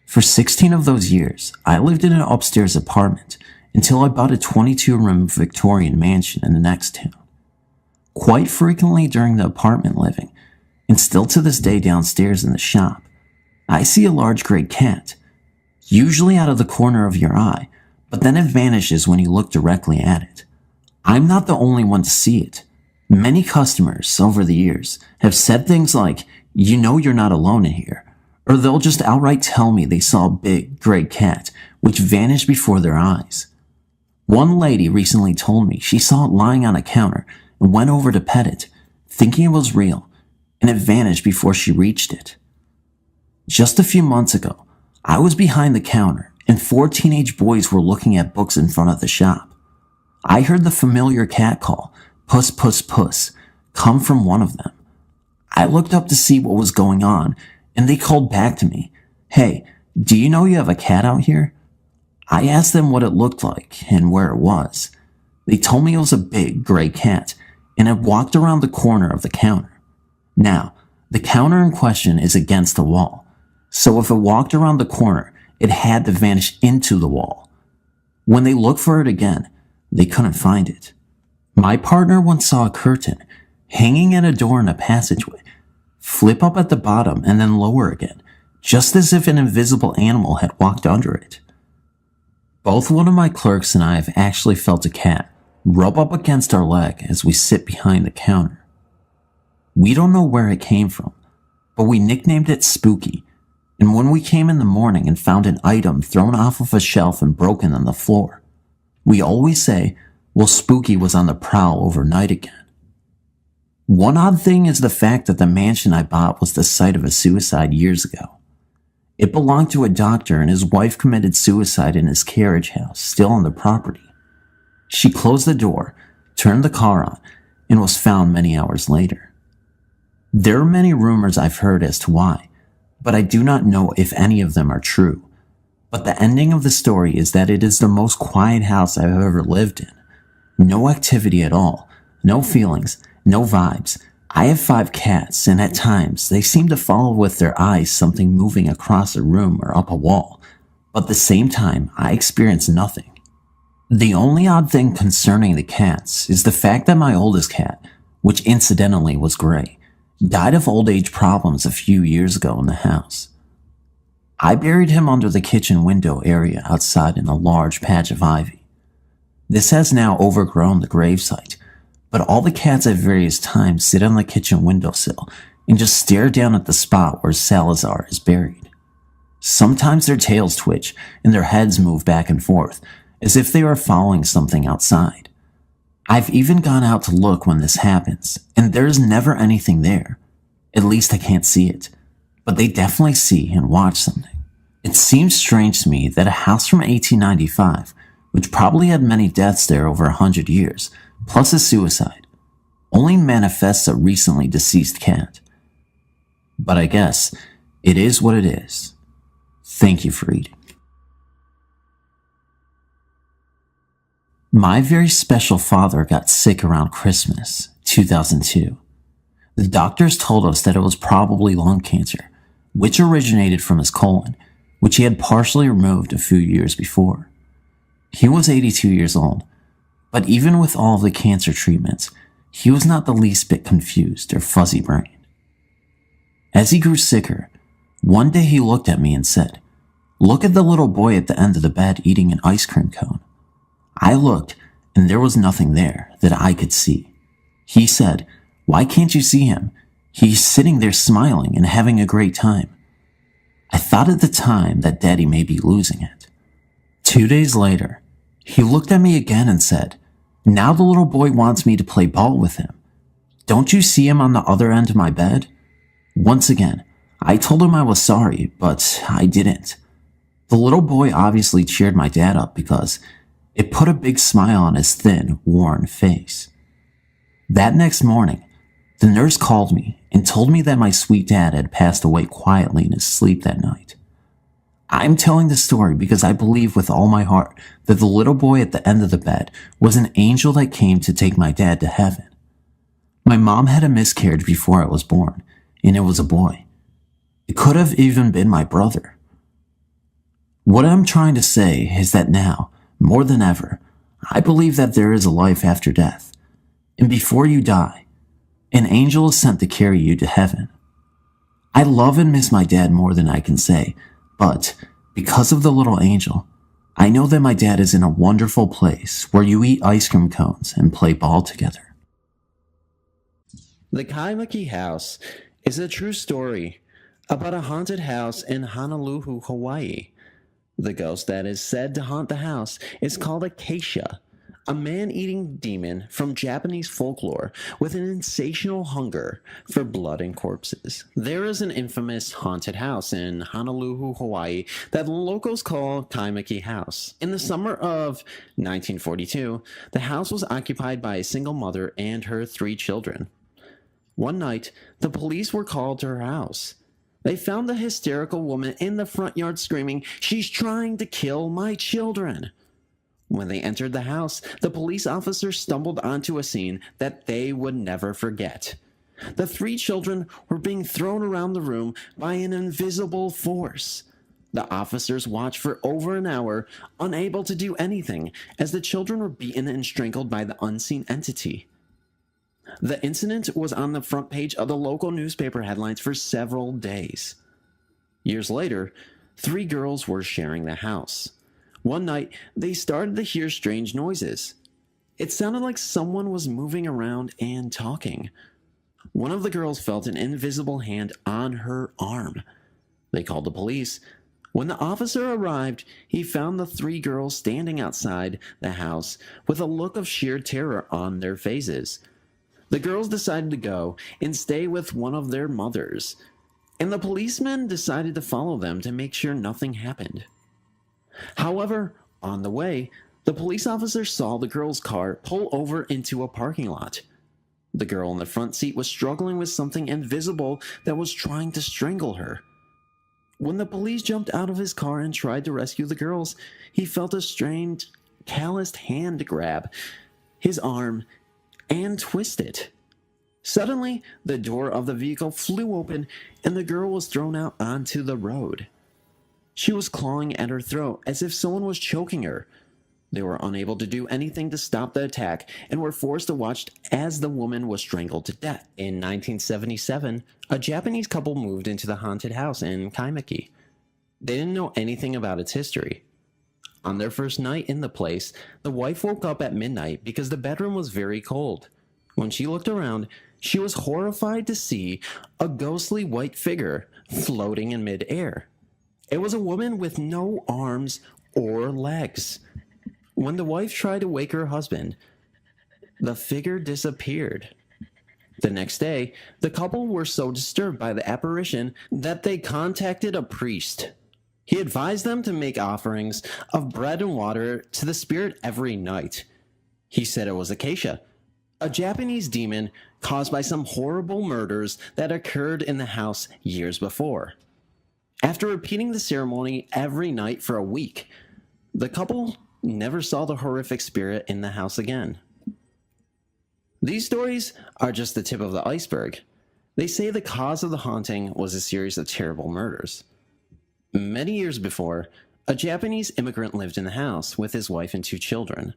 [SPEAKER 1] For 16 of those years, I lived in an upstairs apartment until I bought a 22-room Victorian mansion in the next town. Quite frequently during the apartment living, and still to this day downstairs in the shop, I see a large gray cat, usually out of the corner of your eye, but then it vanishes when you look directly at it. I'm not the only one to see it. Many customers over the years have said things like, "You know you're not alone in here," or they'll just outright tell me they saw a big gray cat which vanished before their eyes. One lady recently told me she saw it lying on a counter and went over to pet it, thinking it was real, and it vanished before she reached it. Just a few months ago, I was behind the counter and 4 teenage boys were looking at books in front of the shop. I heard the familiar cat call, "Puss, puss, puss," come from one of them. I looked up to see what was going on, and they called back to me, "Hey, do you know you have a cat out here?" I asked them what it looked like and where it was. They told me it was a big gray cat, and it walked around the corner of the counter. Now, the counter in question is against the wall, so if it walked around the corner, it had to vanish into the wall. When they looked for it again, they couldn't find it. My partner once saw a curtain hanging at a door in a passageway, flip up at the bottom and then lower again, just as if an invisible animal had walked under it. Both one of my clerks and I have actually felt a cat rub up against our leg as we sit behind the counter. We don't know where it came from, but we nicknamed it Spooky, and when we came in the morning and found an item thrown off of a shelf and broken on the floor, we always say, well, Spooky was on the prowl overnight again. One odd thing is the fact that the mansion I bought was the site of a suicide years ago. It belonged to a doctor and his wife committed suicide in his carriage house, still on the property. She closed the door, turned the car on, and was found many hours later. There are many rumors I've heard as to why, but I do not know if any of them are true. But the ending of the story is that it is the most quiet house I've ever lived in. No activity at all, no feelings, no vibes. I have 5 cats, and at times they seem to follow with their eyes something moving across a room or up a wall, but at the same time I experience nothing. The only odd thing concerning the cats is the fact that my oldest cat, which incidentally was gray, died of old age problems a few years ago in the house. I buried him under the kitchen window area outside in a large patch of ivy. This has now overgrown the gravesite, but all the cats at various times sit on the kitchen windowsill and just stare down at the spot where Salazar is buried. Sometimes their tails twitch and their heads move back and forth, as if they are following something outside. I've even gone out to look when this happens, and there's never anything there. At least I can't see it, but they definitely see and watch something. It seems strange to me that a house from 1895, which probably had many deaths there over 100 years, plus a suicide, only manifests a recently deceased cat. But I guess it is what it is. Thank you for reading.
[SPEAKER 4] My very special father got sick around Christmas, 2002. The doctors told us that it was probably lung cancer, which originated from his colon, which he had partially removed a few years before. He was 82 years old, but even with all of the cancer treatments, he was not the least bit confused or fuzzy-brained. As he grew sicker, one day he looked at me and said, "Look at the little boy at the end of the bed eating an ice cream cone." I looked, and there was nothing there that I could see. He said, "Why can't you see him? He's sitting there smiling and having a great time." I thought at the time that Daddy may be losing it. 2 days later, he looked at me again and said, "Now the little boy wants me to play ball with him. Don't you see him on the other end of my bed?" Once again, I told him I was sorry, but I didn't. The little boy obviously cheered my dad up because it put a big smile on his thin, worn face. That next morning, the nurse called me and told me that my sweet dad had passed away quietly in his sleep that night. I'm telling this story because I believe with all my heart that the little boy at the end of the bed was an angel that came to take my dad to heaven. My mom had a miscarriage before I was born, and it was a boy. It could have even been my brother. What I'm trying to say is that now, more than ever, I believe that there is a life after death. And before you die, an angel is sent to carry you to heaven. I love and miss my dad more than I can say, but because of the little angel, I know that my dad is in a wonderful place where you eat ice cream cones and play ball together.
[SPEAKER 3] The Kaimaki House is a true story about a haunted house in Honolulu, Hawaii. The ghost that is said to haunt the house is called Acacia, a man-eating demon from Japanese folklore with an insatiable hunger for blood and corpses. There is an infamous haunted house in Honolulu, Hawaii that locals call Kaimaki House. In the summer of 1942, the house was occupied by a single mother and her 3 children. One night, the police were called to her house. They found the hysterical woman in the front yard screaming, "She's trying to kill my children." When they entered the house, the police officers stumbled onto a scene that they would never forget. The 3 children were being thrown around the room by an invisible force. The officers watched for over an hour, unable to do anything, as the children were beaten and strangled by the unseen entity. The incident was on the front page of the local newspaper headlines for several days. Years later, 3 girls were sharing the house. One night, they started to hear strange noises. It sounded like someone was moving around and talking. One of the girls felt an invisible hand on her arm. They called the police. When the officer arrived, he found the 3 girls standing outside the house with a look of sheer terror on their faces. The girls decided to go and stay with one of their mothers, and the policemen decided to follow them to make sure nothing happened. However, on the way, the police officer saw the girl's car pull over into a parking lot. The girl in the front seat was struggling with something invisible that was trying to strangle her. When the police jumped out of his car and tried to rescue the girls, he felt a strange, calloused hand grab his arm and twist it. Suddenly, the door of the vehicle flew open and the girl was thrown out onto the road. She was clawing at her throat as if someone was choking her. They were unable to do anything to stop the attack and were forced to watch as the woman was strangled to death. In 1977, a Japanese couple moved into the haunted house in Kaimaki. They didn't know anything about its history. On their first night in the place, the wife woke up at midnight because the bedroom was very cold. When she looked around, she was horrified to see a ghostly white figure floating in midair. It was a woman with no arms or legs. When the wife tried to wake her husband, the figure disappeared. The next day, the couple were so disturbed by the apparition that they contacted a priest. He advised them to make offerings of bread and water to the spirit every night. He said it was Acacia, a Japanese demon caused by some horrible murders that occurred in the house years before. After repeating the ceremony every night for a week, the couple never saw the horrific spirit in the house again. These stories are just the tip of the iceberg. They say the cause of the haunting was a series of terrible murders. Many years before, a Japanese immigrant lived in the house with his wife and 2 children.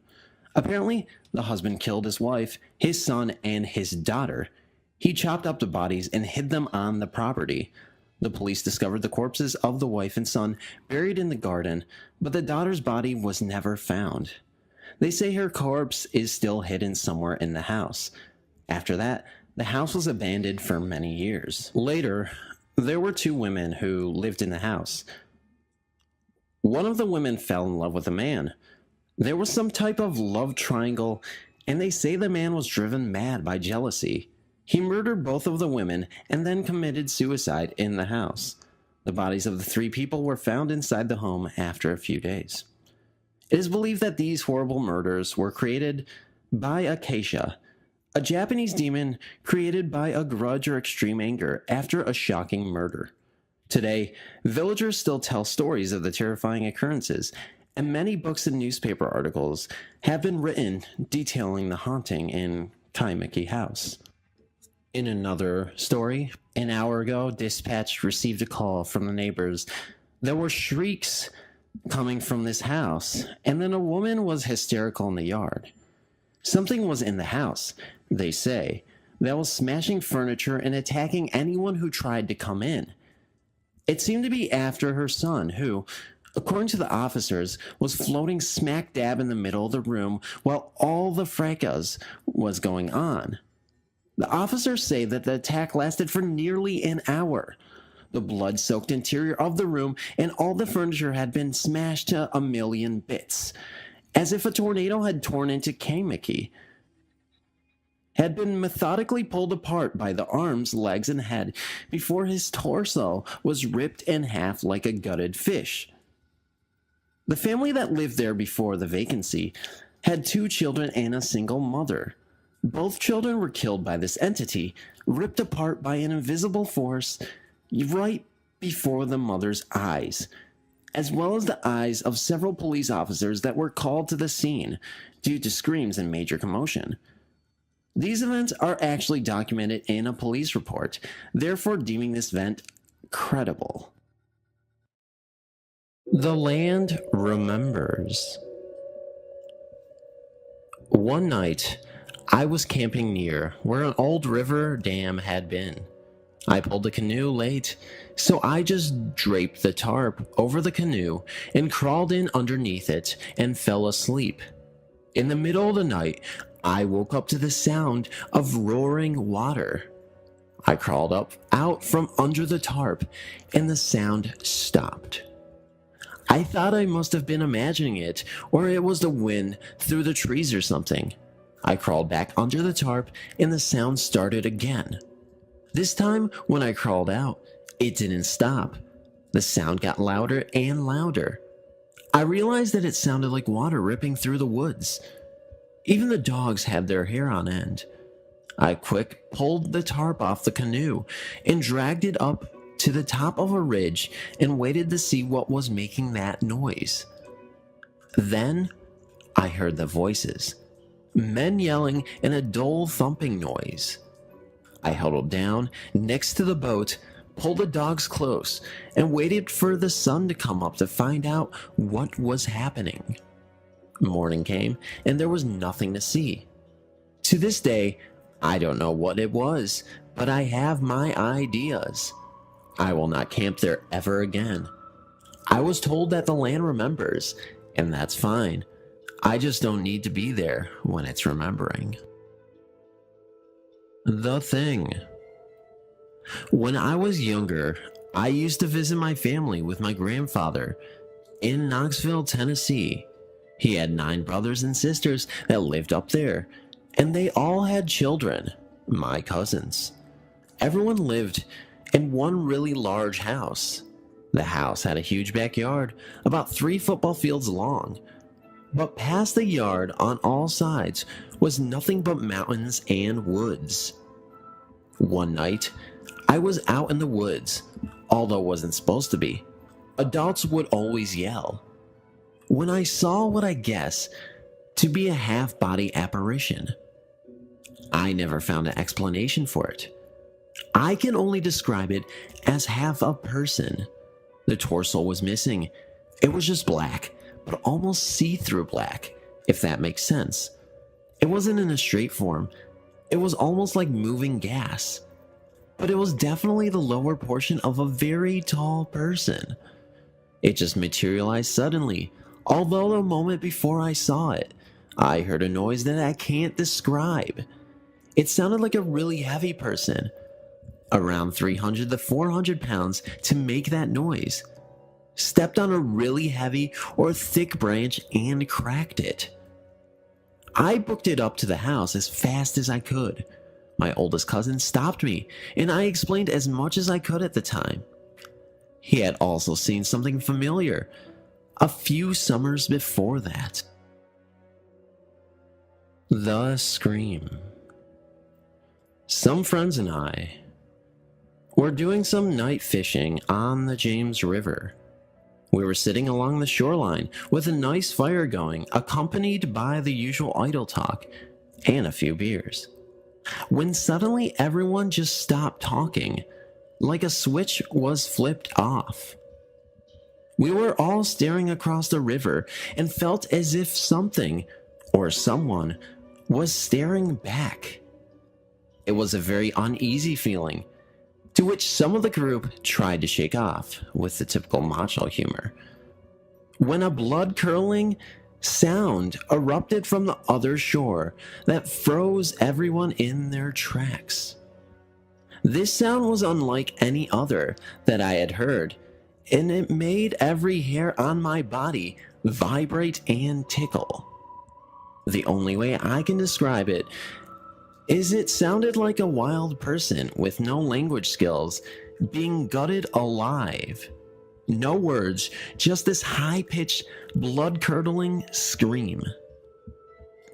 [SPEAKER 3] Apparently, the husband killed his wife, his son, and his daughter. He chopped up the bodies and hid them on the property. The police discovered the corpses of the wife and son buried in the garden, but the daughter's body was never found. They say her corpse is still hidden somewhere in the house. After that, the house was abandoned for many years. Later, there were 2 women who lived in the house. One of the women fell in love with a man. There was some type of love triangle, and they say the man was driven mad by jealousy. He murdered both of the women and then committed suicide in the house. The bodies of the 3 people were found inside the home after a few days. It is believed that these horrible murders were created by Acacia, a Japanese demon created by a grudge or extreme anger after a shocking murder. Today, villagers still tell stories of the terrifying occurrences, and many books and newspaper articles have been written detailing the haunting in Kaimiki House. In another story, an hour ago, dispatch received a call from the neighbors. There were shrieks coming from this house, and then a woman was hysterical in the yard. Something was in the house, they say, that was smashing furniture and attacking anyone who tried to come in. It seemed to be after her son, who, according to the officers, was floating smack dab in the middle of the room while all the fracas was going on. The officers say that the attack lasted for nearly an hour. The blood-soaked interior of the room and all the furniture had been smashed to a million bits, as if a tornado had torn into Kaimiki, had been methodically pulled apart by the arms, legs, and head before his torso was ripped in half like a gutted fish. The family that lived there before the vacancy had 2 children and a single mother. Both children were killed by this entity, ripped apart by an invisible force right before the mother's eyes, as well as the eyes of several police officers that were called to the scene due to screams and major commotion. These events are actually documented in a police report, therefore deeming this event credible. The land remembers. One night, I was camping near where an old river dam had been. I pulled the canoe late, so I just draped the tarp over the canoe and crawled in underneath it and fell asleep. In the middle of the night, I woke up to the sound of roaring water. I crawled out from under the tarp, and the sound stopped. I thought I must have been imagining it, or it was the wind through the trees or something. I crawled back under the tarp, and the sound started again. This time, when I crawled out, it didn't stop. The sound got louder and louder. I realized that it sounded like water ripping through the woods. Even the dogs had their hair on end. I quick pulled the tarp off the canoe and dragged it up to the top of a ridge and waited to see what was making that noise. Then I heard the voices, men yelling and a dull thumping noise. I huddled down next to the boat, pulled the dogs close, and waited for the sun to come up to find out what was happening. Morning came, and there was nothing to see. To this day, I don't know what it was, but I have my ideas. I will not camp there ever again. I was told that the land remembers, and that's fine. I just don't need to be there when it's remembering. The Thing. When I was younger, I used to visit my family with my grandfather in Knoxville, Tennessee. He had 9 brothers and sisters that lived up there, and they all had children, my cousins. Everyone lived in one really large house. The house had a huge backyard, about 3 football fields long. But past the yard on all sides was nothing but mountains and woods. One night, I was out in the woods, although it wasn't supposed to be. Adults would always yell.
[SPEAKER 1] when I saw what I guess to be a half-body apparition. I never found an explanation for it. I can only describe it as half a person. The torso was missing. It was just black, but almost see-through black, if that makes sense. It wasn't in a straight form. It was almost like moving gas. But it was definitely the lower portion of a very tall person. It just materialized suddenly, although the moment before I saw it, I heard a noise that I can't describe. It sounded like a really heavy person, around 300 to 400 pounds to make that noise. Stepped on a really heavy or thick branch and cracked it. I booked it up to the house as fast as I could. My oldest cousin stopped me, and I explained as much as I could at the time. He had also seen something familiar a few summers before that. The Scream. Some friends and I were doing some night fishing on the James River. We were sitting along the shoreline with a nice fire going, accompanied by the usual idle talk and a few beers, when suddenly everyone just stopped talking, like a switch was flipped off. We were all staring across the river and felt as if something or someone was staring back. It was a very uneasy feeling, to which some of the group tried to shake off with the typical macho humor, when a blood-curdling sound erupted from the other shore that froze everyone in their tracks. This sound was unlike any other that I had heard, and it made every hair on my body vibrate and tickle. The only way I can describe it is it sounded like a wild person with no language skills being gutted alive. No words, just this high-pitched, blood-curdling scream.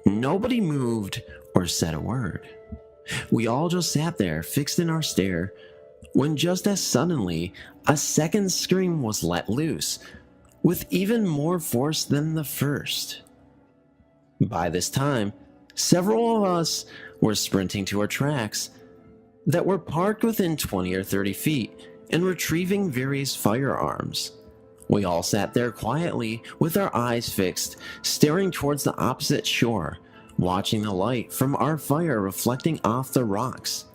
[SPEAKER 1] Nobody moved or said a word. We all just sat there, fixed in our stare, when just as suddenly, a second scream was let loose, with even more force than the first. By this time, several of us were sprinting to our tracks that were parked within 20 or 30 feet and retrieving various firearms. We all sat there quietly with our eyes fixed, staring towards the opposite shore, watching the light from our fire reflecting off the rocks.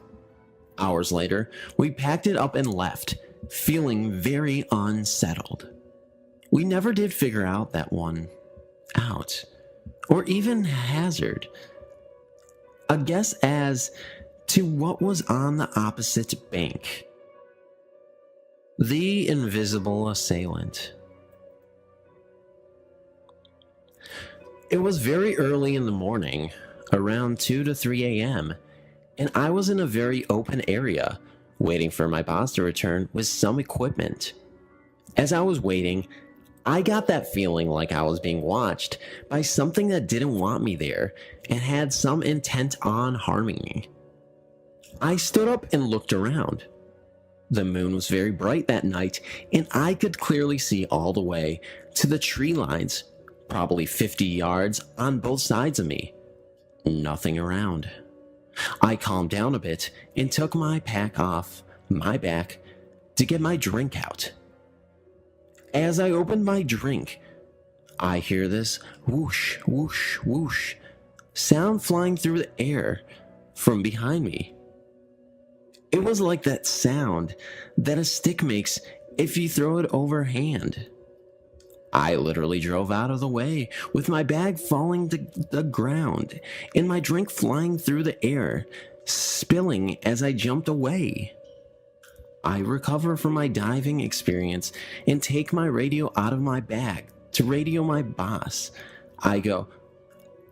[SPEAKER 1] Hours later, we packed it up and left, feeling very unsettled. We never did figure out that one out, or even hazard a guess as to what was on the opposite bank. The invisible assailant. It was very early in the morning, around 2 to 3 a.m., and I was in a very open area, waiting for my boss to return with some equipment. As I was waiting, I got that feeling like I was being watched by something that didn't want me there and had some intent on harming me. I stood up and looked around. The moon was very bright that night, and I could clearly see all the way to the tree lines, probably 50 yards on both sides of me. Nothing around. I calmed down a bit and took my pack off my back to get my drink out. As I opened my drink, I hear this whoosh, whoosh, whoosh sound flying through the air from behind me. It was like that sound that a stick makes if you throw it overhand. I literally drove out of the way with my bag falling to the ground and my drink flying through the air, spilling as I jumped away. I recover from my diving experience and take my radio out of my bag to radio my boss. I go,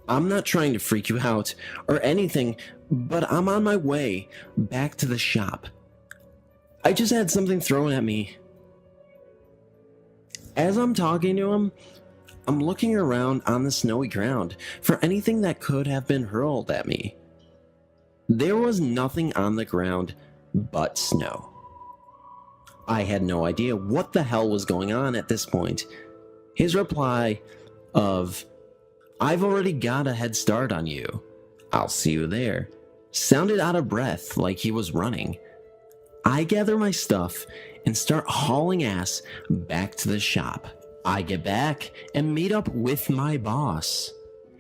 [SPEAKER 1] "I'm not trying to freak you out or anything, but I'm on my way back to the shop. I just had something thrown at me." As I'm talking to him, I'm looking around on the snowy ground for anything that could have been hurled at me. There was nothing on the ground but snow. I had no idea what the hell was going on at this point. His reply
[SPEAKER 3] of, "I've already got a head start on you. I'll see you there," sounded out of breath like he was running. I gather my stuff and start hauling ass back to the shop. I get back and meet up with my boss.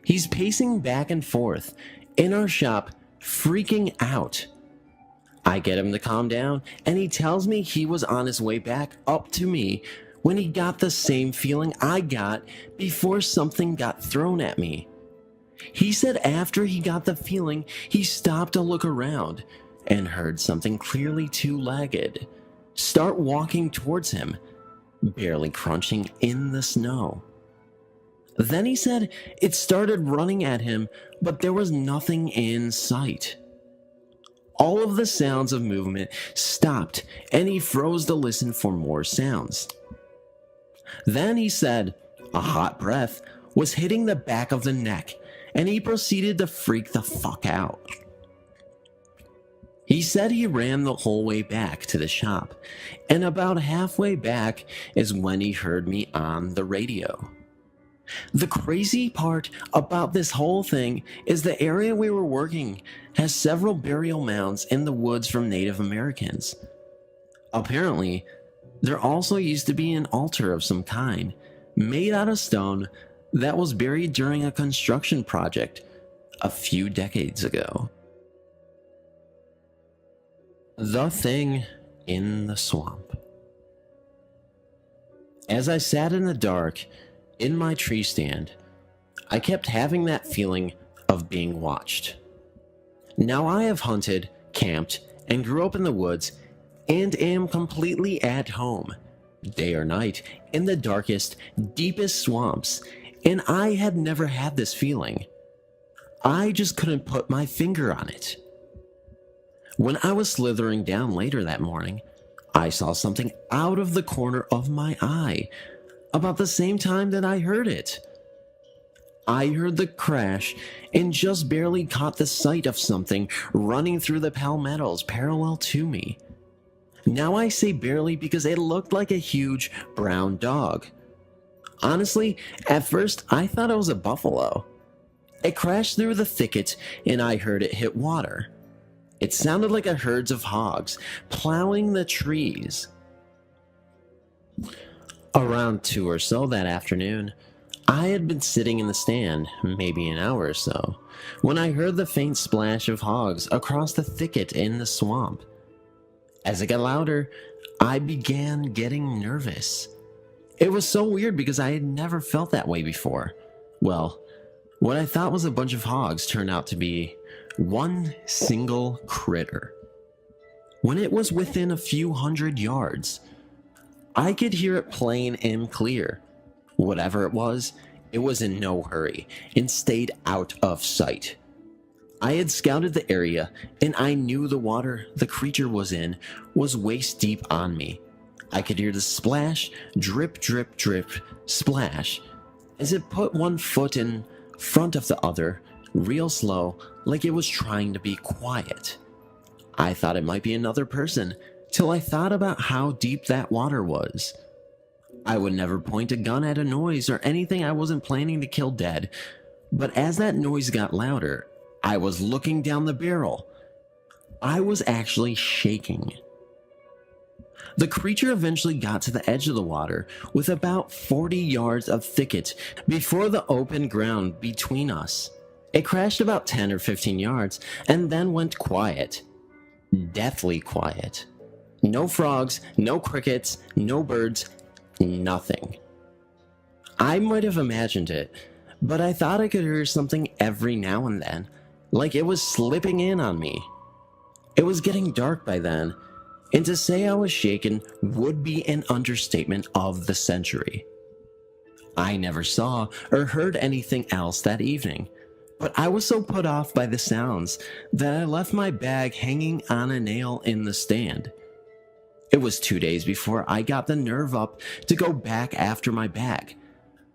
[SPEAKER 3] He's pacing back and forth in our shop, freaking out. I get him to calm down, and he tells me he was on his way back up to me when he got the same feeling I got before something got thrown at me. He said after he got the feeling, he stopped to look around and heard something clearly two-legged start walking towards him, barely crunching in the snow. Then he said it started running at him, but there was nothing in sight. All of the sounds of movement stopped, and he froze to listen for more sounds. Then he said a hot breath was hitting the back of the neck, and he proceeded to freak the fuck out. He said he ran the whole way back to the shop, and about halfway back is when he heard me on the radio. The crazy part about this whole thing is the area we were working has several burial mounds in the woods from Native Americans. Apparently, there also used to be an altar of some kind, made out of stone, that was buried during a construction project a few decades ago. The Thing in the Swamp. As I sat in the dark in my tree stand, I kept having that feeling of being watched. Now I have hunted, camped, and grew up in the woods, and am completely at home, day or night, in the darkest, deepest swamps, and I had never had this feeling. I just couldn't put my finger on it. When I was slithering down later that morning, I saw something out of the corner of my eye about the same time that I heard it. I heard the crash and just barely caught the sight of something running through the palmettos parallel to me. Now I say barely because it looked like a huge brown dog. Honestly, at first I thought it was a buffalo. It crashed through the thicket and I heard it hit water. It sounded like a herd of hogs plowing the trees. Around 2 or so that afternoon, I had been sitting in the stand, maybe an hour or so, when I heard the faint splash of hogs across the thicket in the swamp. As it got louder, I began getting nervous. It was so weird because I had never felt that way before. Well, what I thought was a bunch of hogs turned out to be one single critter. When it was within a few hundred yards, I could hear it plain and clear. Whatever it was in no hurry and stayed out of sight. I had scouted the area and I knew the water the creature was in was waist deep on me. I could hear the splash, drip, drip, drip, splash, as it put one foot in front of the other, real slow, like it was trying to be quiet. I thought it might be another person, till I thought about how deep that water was. I would never point a gun at a noise or anything I wasn't planning to kill dead, but as that noise got louder, I was looking down the barrel. I was actually shaking. The creature eventually got to the edge of the water with about 40 yards of thicket before the open ground between us. It crashed about 10 or 15 yards and then went quiet. Deathly quiet. No frogs, no crickets, no birds, nothing. I might have imagined it, but I thought I could hear something every now and then, like it was slipping in on me. It was getting dark by then, and to say I was shaken would be an understatement of the century. I never saw or heard anything else that evening, but I was so put off by the sounds that I left my bag hanging on a nail in the stand. It was 2 days before I got the nerve up to go back after my bag.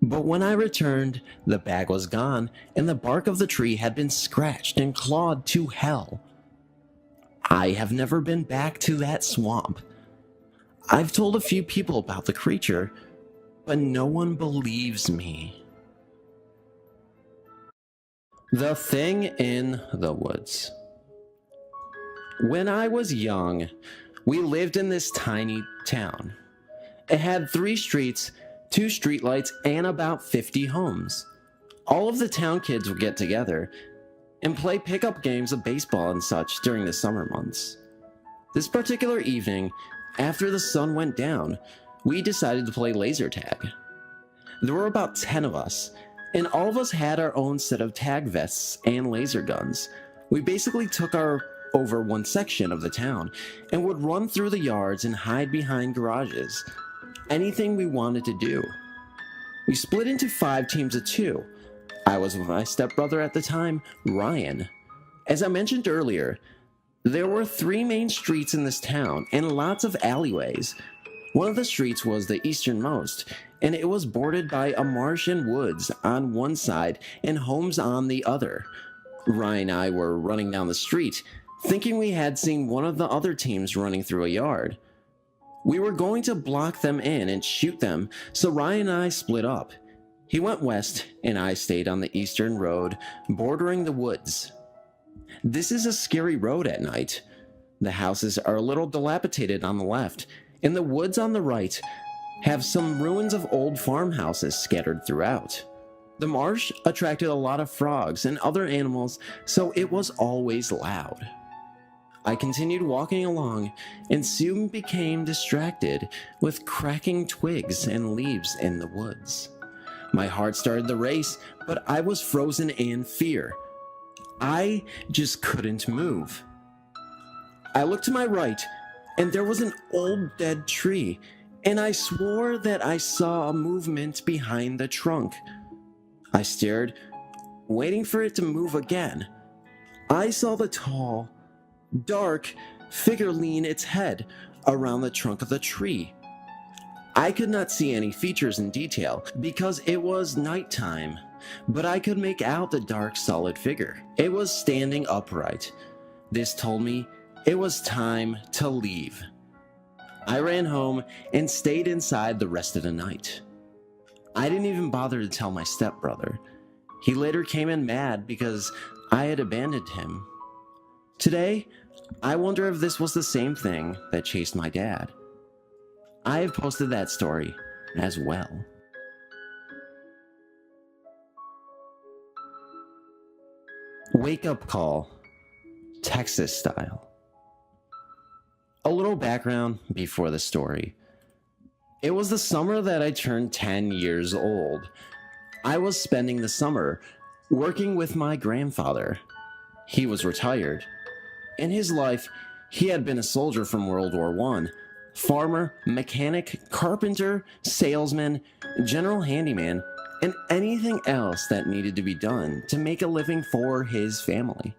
[SPEAKER 3] But when I returned, the bag was gone and the bark of the tree had been scratched and clawed to hell. I have never been back to that swamp. I've told a few people about the creature, but no one believes me. The Thing in the Woods. When I was young, we lived in this tiny town. It had 3 streets, 2 streetlights, and about 50 homes. All of the town kids would get together and play pickup games of baseball and such during the summer months. This particular evening, after the sun went down, we decided to play laser tag. There were about 10 of us, and all of us had our own set of tag vests and laser guns. We basically took over one section of the town and would run through the yards and hide behind garages. Anything we wanted to do. We split into 5 teams of 2. I was with my stepbrother at the time, Ryan. As I mentioned earlier, there were 3 main streets in this town and lots of alleyways. One of the streets was the easternmost, and it was bordered by a marsh and woods on one side and homes on the other. Ryan and I were running down the street, thinking we had seen one of the other teams running through a yard. We were going to block them in and shoot them, so Ryan and I split up. He went west, and I stayed on the eastern road, bordering the woods. This is a scary road at night. The houses are a little dilapidated on the left, and the woods on the right have some ruins of old farmhouses scattered throughout. The marsh attracted a lot of frogs and other animals, so it was always loud. I continued walking along and soon became distracted with cracking twigs and leaves in the woods. My heart started to race, but I was frozen in fear. I just couldn't move. I looked to my right, and there was an old dead tree, and I swore that I saw a movement behind the trunk. I stared, waiting for it to move again. I saw the tall, dark figure lean its head around the trunk of the tree. I could not see any features in detail because it was nighttime, but I could make out the dark, solid figure. It was standing upright. This told me it was time to leave. I ran home and stayed inside the rest of the night. I didn't even bother to tell my stepbrother. He later came in mad because I had abandoned him. Today, I wonder if this was the same thing that chased my dad. I have posted that story as well. Wake Up Call, Texas style. A little background before the story. It was the summer that I turned 10 years old. I was spending the summer working with my grandfather. He was retired. In his life, he had been a soldier from World War I, farmer, mechanic, carpenter, salesman, general handyman, and anything else that needed to be done to make a living for his family.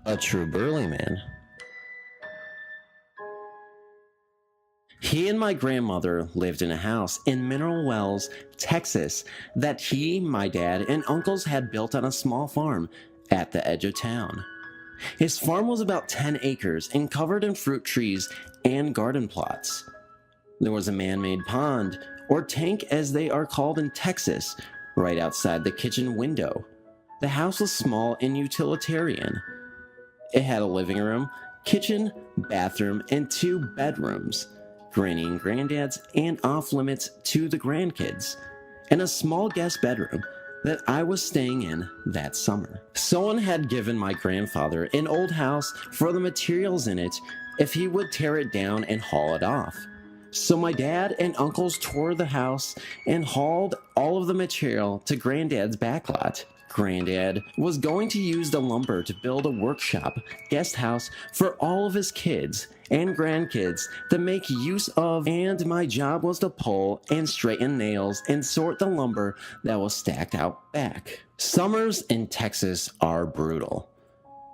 [SPEAKER 3] A true burly man. He and my grandmother lived in a house in Mineral Wells, Texas, that he, my dad, and uncles had built on a small farm at the edge of town. His farm was about 10 acres and covered in fruit trees and garden plots. There was a man-made pond, or tank as they are called in Texas, right outside the kitchen window. The house was small and utilitarian. It had a living room, kitchen, bathroom, and 2 bedrooms, Granny and Granddad's and off-limits to the grandkids, and a small guest bedroom that I was staying in that summer. Someone had given my grandfather an old house for the materials in it if he would tear it down and haul it off. So my dad and uncles tore the house and hauled all of the material to Granddad's backlot. Granddad was going to use the lumber to build a workshop, guest house for all of his kids and grandkids to make use of, and my job was to pull and straighten nails and sort the lumber that was stacked out back. Summers in Texas are brutal.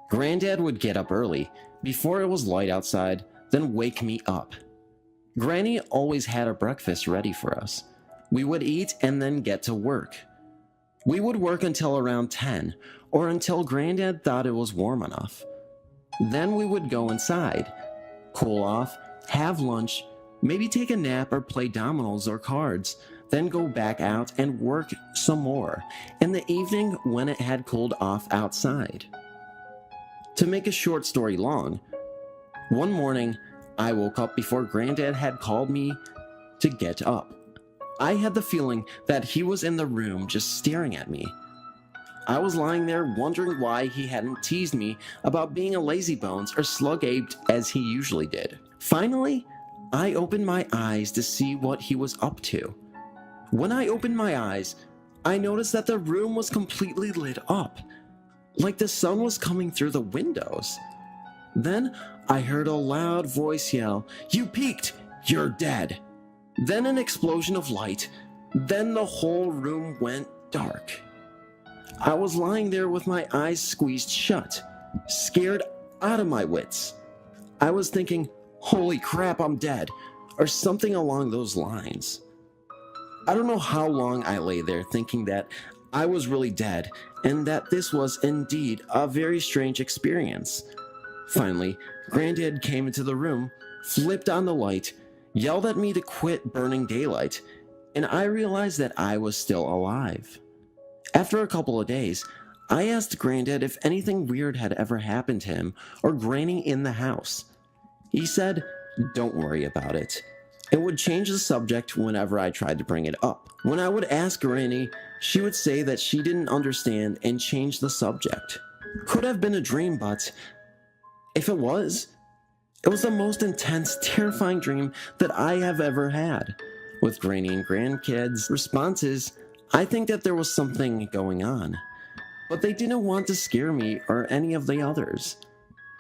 [SPEAKER 3] Granddad would get up early, before it was light outside, then wake me up. Granny always had our breakfast ready for us. We would eat and then get to work. We would work until around 10, or until Granddad thought it was warm enough. Then we would go inside, cool off, have lunch, maybe take a nap or play dominoes or cards, then go back out and work some more in the evening when it had cooled off outside. To make a short story long, one morning I woke up before Granddad had called me to get up. I had the feeling that he was in the room just staring at me. I was lying there wondering why he hadn't teased me about being a lazybones or slug-aped as he usually did. Finally, I opened my eyes to see what he was up to. When I opened my eyes, I noticed that the room was completely lit up, like the sun was coming through the windows. Then I heard a loud voice yell, "You peeked! You're dead!" Then an explosion of light. Then the whole room went dark. I was lying there with my eyes squeezed shut, scared out of my wits. I was thinking, "Holy crap, I'm dead," or something along those lines. I don't know how long I lay there thinking that I was really dead and that this was indeed a very strange experience. Finally, Granddad came into the room, flipped on the light, yelled at me to quit burning daylight, and I realized that I was still alive. After a couple of days, I asked Granddad if anything weird had ever happened to him or Granny in the house. He said, "Don't worry about it," and would change the subject whenever I tried to bring it up. When I would ask Granny, she would say that she didn't understand and change the subject. Could have been a dream, but if it was the most intense, terrifying dream that I have ever had. With Granny and grandkids' responses, I think that there was something going on, but they didn't want to scare me or any of the others.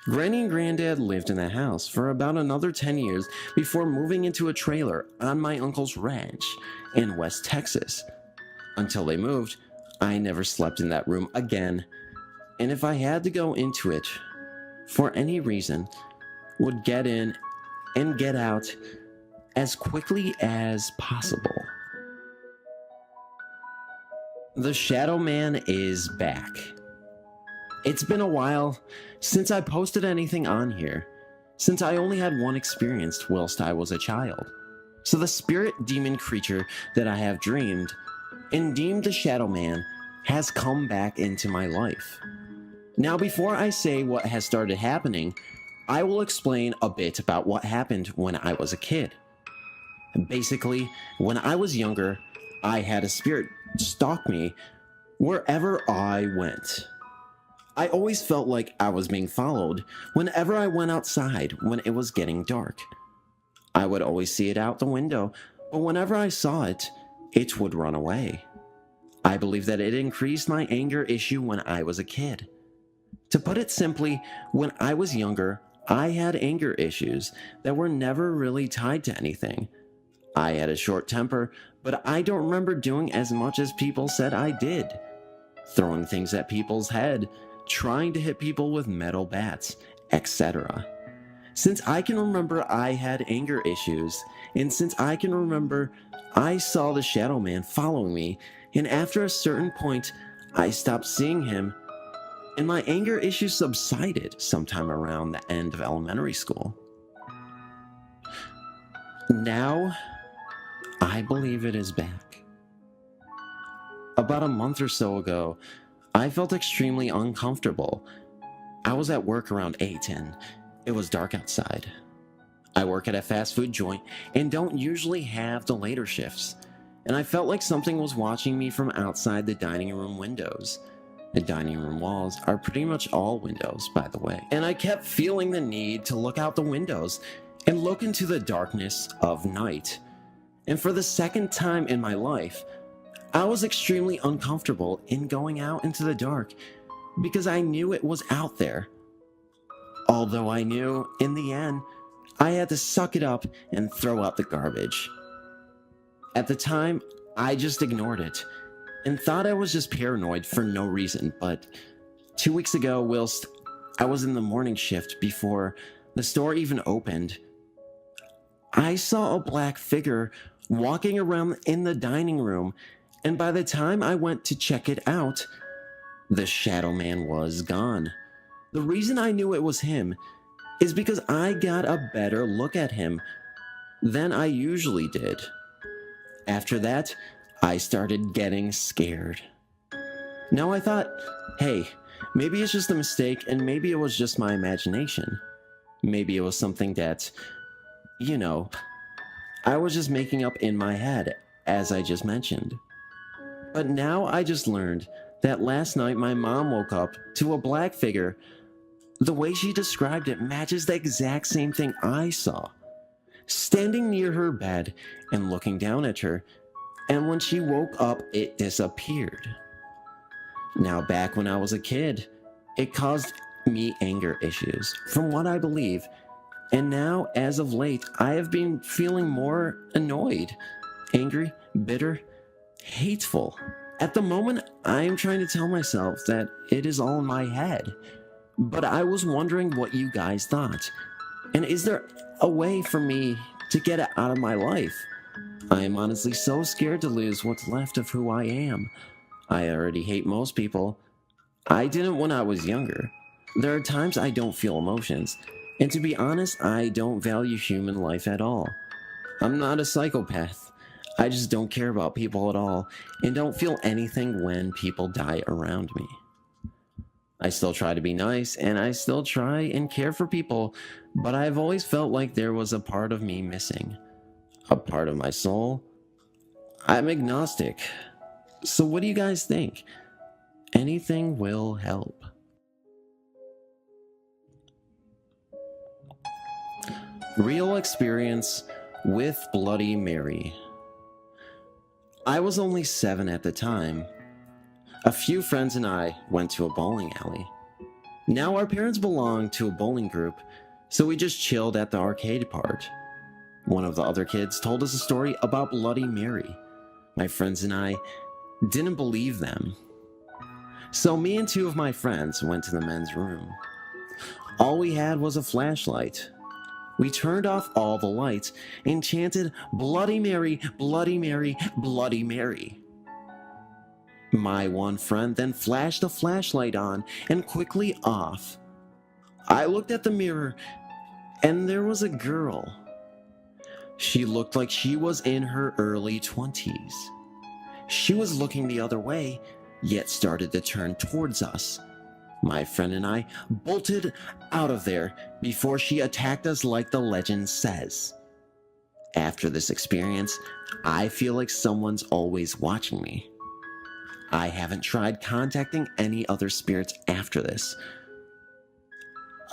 [SPEAKER 3] Granny and Granddad lived in the house for about another 10 years before moving into a trailer on my uncle's ranch in West Texas. Until they moved, I never slept in that room again, and if I had to go into it for any reason, would get in and get out as quickly as possible. The Shadow Man is back. It's been a while since I posted anything on here, since I only had one experience whilst I was a child. So the spirit demon creature that I have dreamed and deemed the Shadow Man has come back into my life. Now, before I say what has started happening, I will explain a bit about what happened when I was a kid. Basically, when I was younger, I had a spirit stalk me wherever I went. I always felt like I was being followed whenever I went outside when it was getting dark. I would always see it out the window, but whenever I saw it, it would run away. I believe that it increased my anger issue when I was a kid. To put it simply, when I was younger, I had anger issues that were never really tied to anything. I had a short temper, but I don't remember doing as much as people said I did. Throwing things at people's head, trying to hit people with metal bats, etc. Since I can remember I had anger issues, and since I can remember I saw the Shadow Man following me, and after a certain point, I stopped seeing him, and my anger issues subsided sometime around the end of elementary school. Now, I believe it is back. About a month or so ago, I felt extremely uncomfortable. I was at work around 8 and it was dark outside. I work at a fast food joint and don't usually have the later shifts, and I felt like something was watching me from outside the dining room windows. The dining room walls are pretty much all windows, by the way, and I kept feeling the need to look out the windows and look into the darkness of night. And for the second time in my life, I was extremely uncomfortable in going out into the dark because I knew it was out there. Although I knew, in the end, I had to suck it up and throw out the garbage. At the time, I just ignored it and thought I was just paranoid for no reason, but 2 weeks ago, whilst I was in the morning shift before the store even opened, I saw a black figure walking around in the dining room, and by the time I went to check it out, the Shadow Man was gone. The reason I knew it was him is because I got a better look at him than I usually did. After that, I started getting scared. Now I thought, hey, maybe it's just a mistake and maybe it was just my imagination. Maybe it was something that, I was just making up in my head, as I just mentioned. But now I just learned that last night my mom woke up to a black figure. The way she described it matches the exact same thing I saw. Standing near her bed and looking down at her, and when she woke up, it disappeared. Now, back when I was a kid, it caused me anger issues, from what I believe, and now, as of late, I have been feeling more annoyed, angry, bitter, hateful. At the moment, I am trying to tell myself that it is all in my head, but I was wondering what you guys thought, and is there a way for me to get it out of my life? I am honestly so scared to lose what's left of who I am. I already hate most people. I didn't when I was younger. There are times I don't feel emotions, and to be honest, I don't value human life at all. I'm not a psychopath. I just don't care about people at all, and don't feel anything when people die around me. I still try to be nice, and I still try and care for people, but I've always felt like there was a part of me missing. A part of my soul. I'm agnostic. So what do you guys think? Anything will help. Real experience with Bloody Mary. I was only 7 at the time. A few friends and I went to a bowling alley. Now our parents belonged to a bowling group, so we just chilled at the arcade part. One of the other kids told us a story about Bloody Mary. My friends and I didn't believe them. So me and 2 of my friends went to the men's room. All we had was a flashlight. We turned off all the lights and chanted, "Bloody Mary, Bloody Mary, Bloody Mary." My one friend then flashed a flashlight on and quickly off. I looked at the mirror and there was a girl. She looked like she was in her early 20s. She was looking the other way, yet started to turn towards us. My friend and I bolted out of there before she attacked us like the legend says. After this experience, I feel like someone's always watching me. I haven't tried contacting any other spirits after this.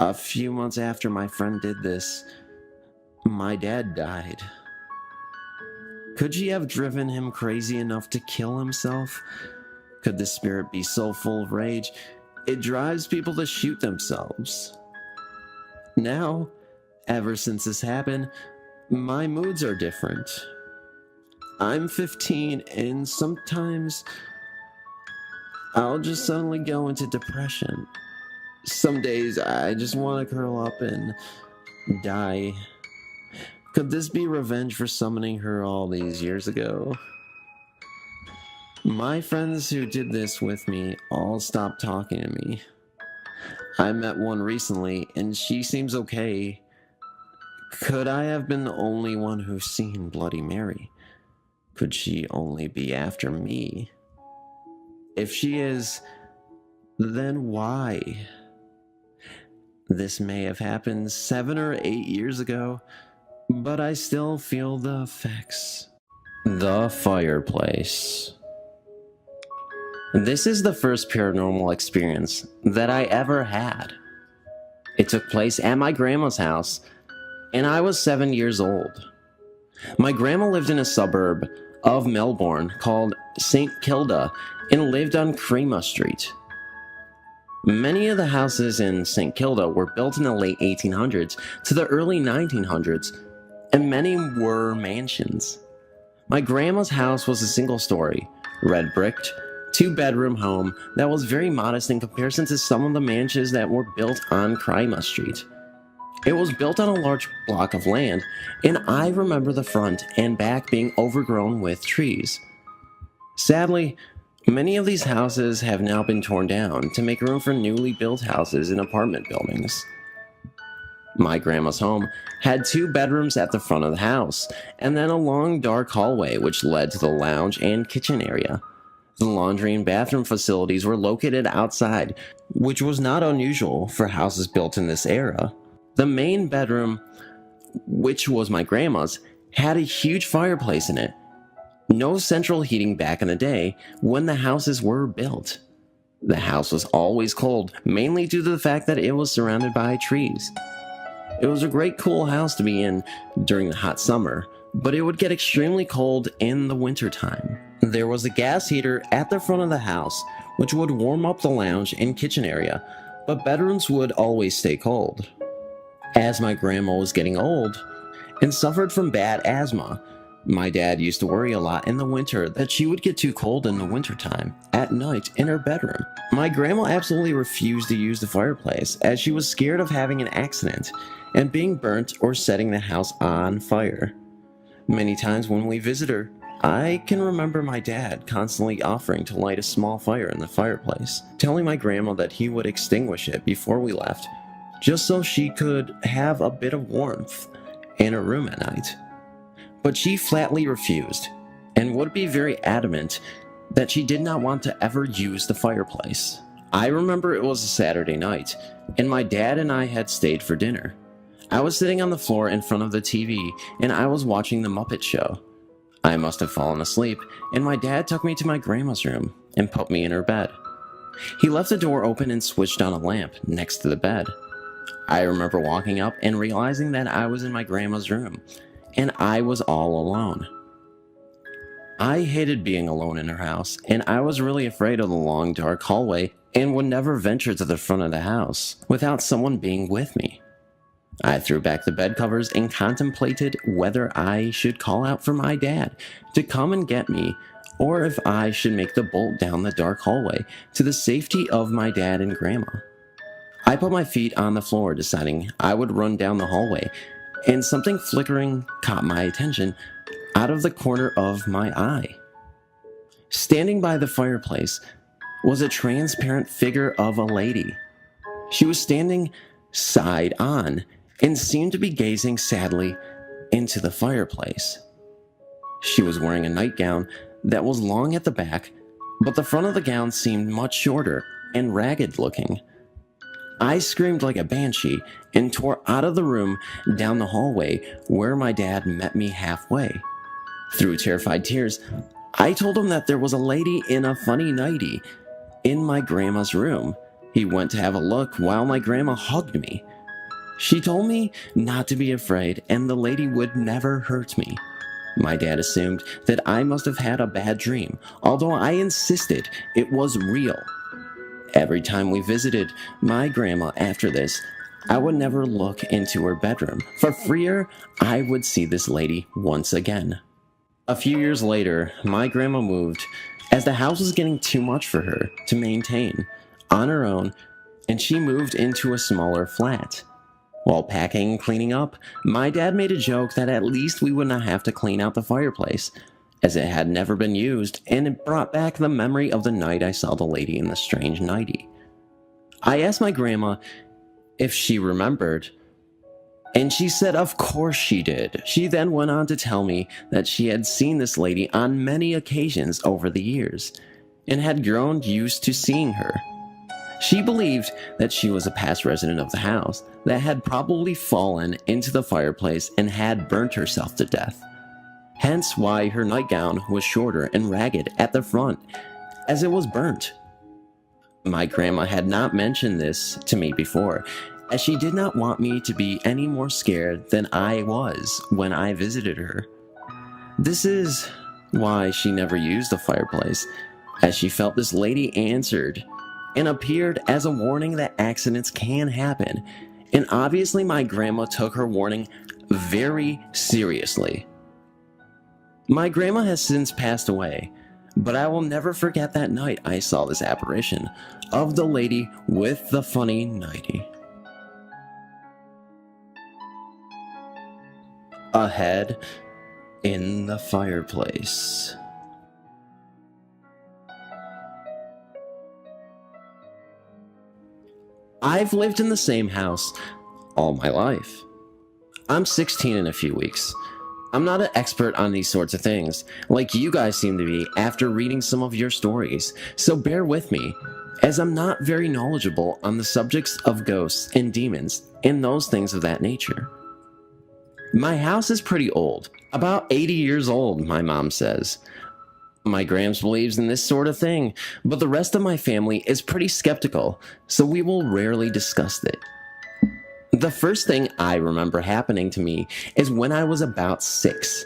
[SPEAKER 3] A few months after my friend did this, my dad died. Could she have driven him crazy enough to kill himself? Could the spirit be so full of rage it drives people to shoot themselves? Now, ever since this happened, my moods are different. I'm 15 and sometimes I'll just suddenly go into depression. Some days I just want to curl up and die. Could this be revenge for summoning her all these years ago? My friends who did this with me all stopped talking to me. I met one recently and she seems okay. Could I have been the only one who's seen Bloody Mary? Could she only be after me? If she is, then why? This may have happened 7 or 8 years ago, but I still feel the effects. The fireplace. This is the first paranormal experience that I ever had. It took place at my grandma's house, and I was 7 years old. My grandma lived in a suburb of Melbourne called St. Kilda and lived on Creema Street. Many of the houses in St. Kilda were built in the late 1800s to the early 1900s, and many were mansions. My grandma's house was a single-story, red-bricked, 2-bedroom home that was very modest in comparison to some of the mansions that were built on Creema Street. It was built on a large block of land, and I remember the front and back being overgrown with trees. Sadly, many of these houses have now been torn down to make room for newly built houses and apartment buildings. My grandma's home had 2 bedrooms at the front of the house, and then a long dark hallway which led to the lounge and kitchen area. The laundry and bathroom facilities were located outside, which was not unusual for houses built in this era. The main bedroom, which was my grandma's, had a huge fireplace in it. No central heating back in the day when the houses were built. The house was always cold, mainly due to the fact that it was surrounded by trees. It was a great cool house to be in during the hot summer, but it would get extremely cold in the wintertime. There was a gas heater at the front of the house, which would warm up the lounge and kitchen area, but bedrooms would always stay cold. As my grandma was getting old and suffered from bad asthma, my dad used to worry a lot in the winter that she would get too cold in the wintertime at night in her bedroom. My grandma absolutely refused to use the fireplace as she was scared of having an accident and being burnt or setting the house on fire. Many times when we visit her, I can remember my dad constantly offering to light a small fire in the fireplace, telling my grandma that he would extinguish it before we left, just so she could have a bit of warmth in her room at night. But she flatly refused, and would be very adamant that she did not want to ever use the fireplace. I remember it was a Saturday night, and my dad and I had stayed for dinner. I was sitting on the floor in front of the TV, and I was watching The Muppet Show. I must have fallen asleep, and my dad took me to my grandma's room and put me in her bed. He left the door open and switched on a lamp next to the bed. I remember walking up and realizing that I was in my grandma's room, and I was all alone. I hated being alone in her house, and I was really afraid of the long dark hallway and would never venture to the front of the house without someone being with me. I threw back the bed covers and contemplated whether I should call out for my dad to come and get me, or if I should make the bolt down the dark hallway to the safety of my dad and grandma. I put my feet on the floor, deciding I would run down the hallway, and something flickering caught my attention out of the corner of my eye. Standing by the fireplace was a transparent figure of a lady. She was standing side on and seemed to be gazing sadly into the fireplace. She was wearing a nightgown that was long at the back, but the front of the gown seemed much shorter and ragged looking. I screamed like a banshee and tore out of the room down the hallway where my dad met me halfway. Through terrified tears, I told him that there was a lady in a funny nightie in my grandma's room. He went to have a look while my grandma hugged me. She told me not to be afraid and the lady would never hurt me. My dad assumed that I must have had a bad dream, although I insisted it was real. Every time we visited my grandma after this, I would never look into her bedroom, for fear I would see this lady once again. A few years later, my grandma moved as the house was getting too much for her to maintain on her own, and she moved into a smaller flat. While packing and cleaning up, my dad made a joke that at least we would not have to clean out the fireplace, as it had never been used, and it brought back the memory of the night I saw the lady in the strange nightie. I asked my grandma if she remembered, and she said of course she did. She then went on to tell me that she had seen this lady on many occasions over the years, and had grown used to seeing her. She believed that she was a past resident of the house that had probably fallen into the fireplace and had burnt herself to death. Hence why her nightgown was shorter and ragged at the front, as it was burnt. My grandma had not mentioned this to me before, as she did not want me to be any more scared than I was when I visited her. This is why she never used the fireplace, as she felt this lady answered and appeared as a warning that accidents can happen, and obviously my grandma took her warning very seriously. My grandma has since passed away, but I will never forget that night I saw this apparition of the lady with the funny nightie. A head in the fireplace. I've lived in the same house all my life. I'm 16 in a few weeks. I'm not an expert on these sorts of things, like you guys seem to be after reading some of your stories, so bear with me, as I'm not very knowledgeable on the subjects of ghosts and demons and those things of that nature. My house is pretty old, about 80 years old, my mom says. My Gramps believes in this sort of thing, but the rest of my family is pretty skeptical, so we will rarely discuss it. The first thing I remember happening to me is when I was about 6.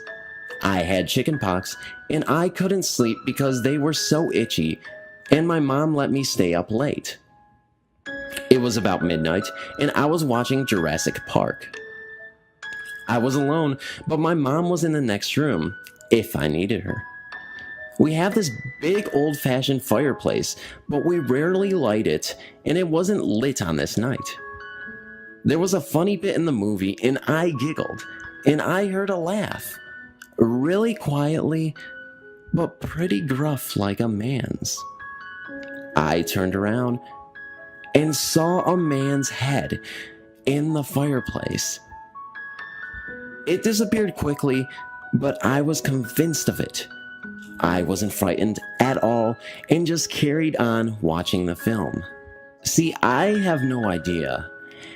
[SPEAKER 3] I had chickenpox, and I couldn't sleep because they were so itchy, and my mom let me stay up late. It was about midnight, and I was watching Jurassic Park. I was alone, but my mom was in the next room, if I needed her. We have this big old-fashioned fireplace, but we rarely light it, and it wasn't lit on this night. There was a funny bit in the movie, and I giggled, and I heard a laugh. Really quietly, but pretty gruff like a man's. I turned around and saw a man's head in the fireplace. It disappeared quickly, but I was convinced of it. I wasn't frightened at all and just carried on watching the film. See, I have no idea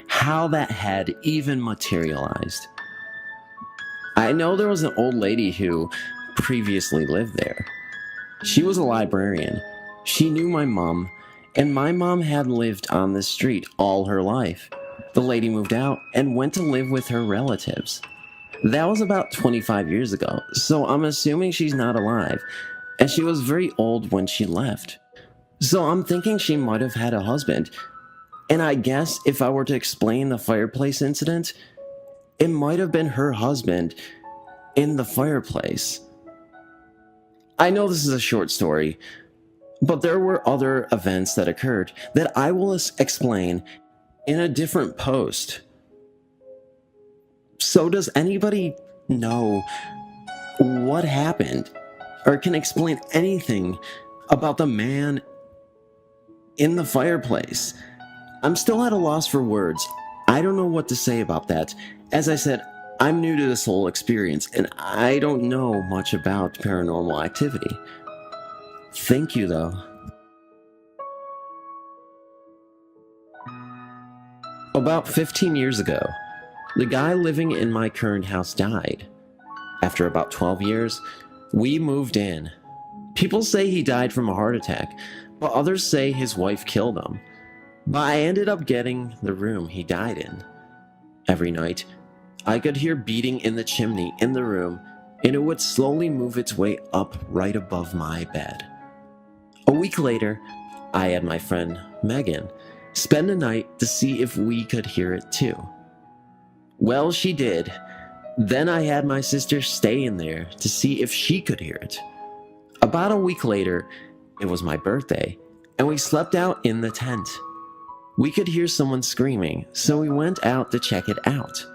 [SPEAKER 3] how that head even materialized. I know there was an old lady who previously lived there. She was a librarian. She knew my mom, and my mom had lived on this street all her life. The lady moved out and went to live with her relatives. That was about 25 years ago, so I'm assuming she's not alive, and she was very old when she left. So I'm thinking she might have had a husband, and I guess if I were to explain the fireplace incident, it might have been her husband in the fireplace. I know this is a short story, but there were other events that occurred that I will explain in a different post. So does anybody know what happened or can explain anything about the man in the fireplace? I'm still at a loss for words. I don't know what to say about that. As I said, I'm new to this whole experience and I don't know much about paranormal activity. Thank you though. About 15 years ago, the guy living in my current house died. After about 12 years, we moved in. People say he died from a heart attack, but others say his wife killed him. But I ended up getting the room he died in. Every night, I could hear beating in the chimney in the room, and it would slowly move its way up right above my bed. A week later, I had my friend Megan spend the night to see if we could hear it too. Well, she did. Then I had my sister stay in there to see if she could hear it. About a week later, it was my birthday, and we slept out in the tent. We could hear someone screaming, so we went out to check it out.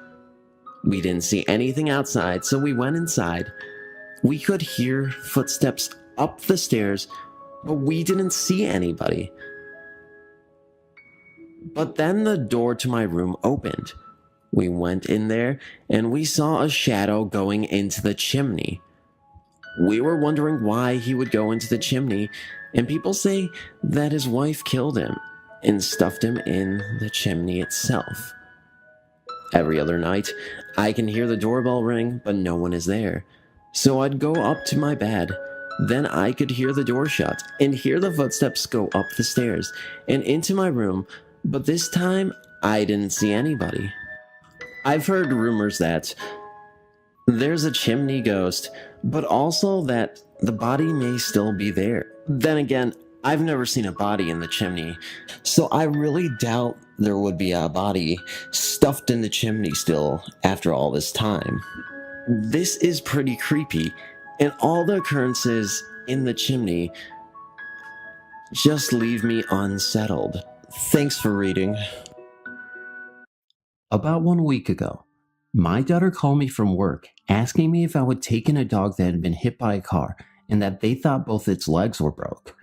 [SPEAKER 3] We didn't see anything outside, so we went inside. We could hear footsteps up the stairs, but we didn't see anybody. But then the door to my room opened. We went in there, and we saw a shadow going into the chimney. We were wondering why he would go into the chimney, and people say that his wife killed him and stuffed him in the chimney itself. Every other night, I can hear the doorbell ring, but no one is there. So I'd go up to my bed. Then I could hear the door shut and hear the footsteps go up the stairs and into my room, but this time I didn't see anybody. I've heard rumors that there's a chimney ghost, but also that the body may still be there. Then again, I've never seen a body in the chimney, so I really doubt there would be a body stuffed in the chimney still after all this time. This is pretty creepy, and all the occurrences in the chimney just leave me unsettled. Thanks for reading.
[SPEAKER 4] About 1 week ago, my daughter called me from work asking me if I would take in a dog that had been hit by a car and that they thought both its legs were broke.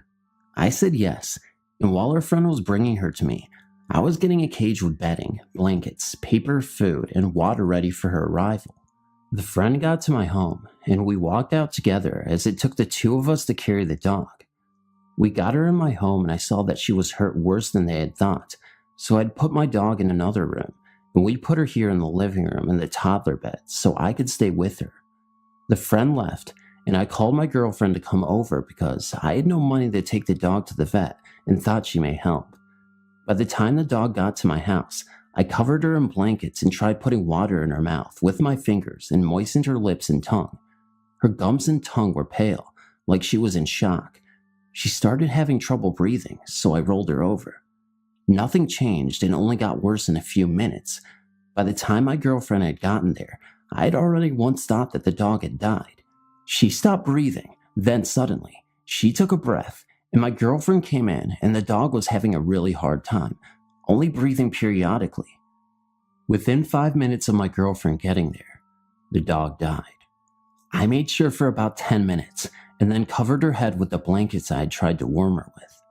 [SPEAKER 4] I said yes, and while her friend was bringing her to me, I was getting a cage with bedding, blankets, paper, food, and water ready for her arrival. The friend got to my home, and we walked out together as it took the two of us to carry the dog. We got her in my home and I saw that she was hurt worse than they had thought, so I'd put my dog in another room, and we put her here in the living room in the toddler bed so I could stay with her. The friend left, and I called my girlfriend to come over because I had no money to take the dog to the vet and thought she may help. By the time the dog got to my house, I covered her in blankets and tried putting water in her mouth with my fingers and moistened her lips and tongue. Her gums and tongue were pale, like she was in shock. She started having trouble breathing, so I rolled her over. Nothing changed and only got worse in a few minutes. By the time my girlfriend had gotten there, I had already once thought that the dog had died. She stopped breathing, then suddenly, she took a breath, and my girlfriend came in and the dog was having a really hard time, only breathing periodically. Within 5 minutes of my girlfriend getting there, the dog died. I made sure for about 10 minutes and then covered her head with the blankets I had tried to warm her with.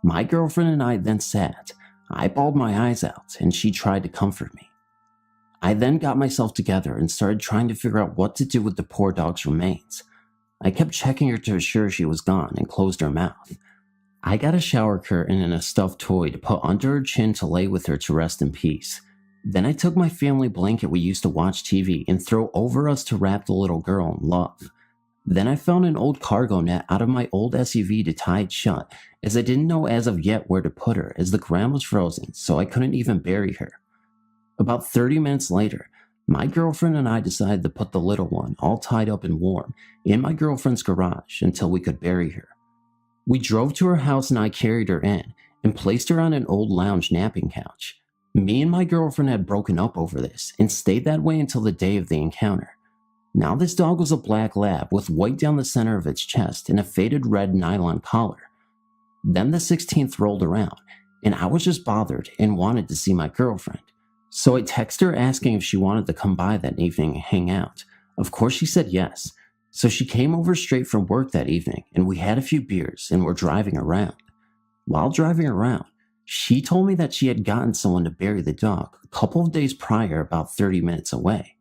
[SPEAKER 4] My girlfriend and I then sat. I bawled my eyes out and she tried to comfort me. I then got myself together and started trying to figure out what to do with the poor dog's remains. I kept checking her to assure she was gone and closed her mouth. I got a shower curtain and a stuffed toy to put under her chin to lay with her to rest in peace. Then I took my family blanket we used to watch TV and throw over us to wrap the little girl in love. Then I found an old cargo net out of my old SUV to tie it shut, as I didn't know as of yet where to put her as the ground was frozen, so I couldn't even bury her. About 30 minutes later, my girlfriend and I decided to put the little one, all tied up and warm, in my girlfriend's garage until we could bury her. We drove to her house and I carried her in and placed her on an old lounge napping couch. Me and my girlfriend had broken up over this and stayed that way until the day of the encounter. Now this dog was a black lab with white down the center of its chest and a faded red nylon collar. Then the 16th rolled around, and I was just bothered and wanted to see my girlfriend. So I texted her asking if she wanted to come by that evening and hang out. Of course she said yes. So she came over straight from work that evening, and we had a few beers and were driving around. While driving around, she told me that she had gotten someone to bury the dog a couple of days prior, about 30 minutes away.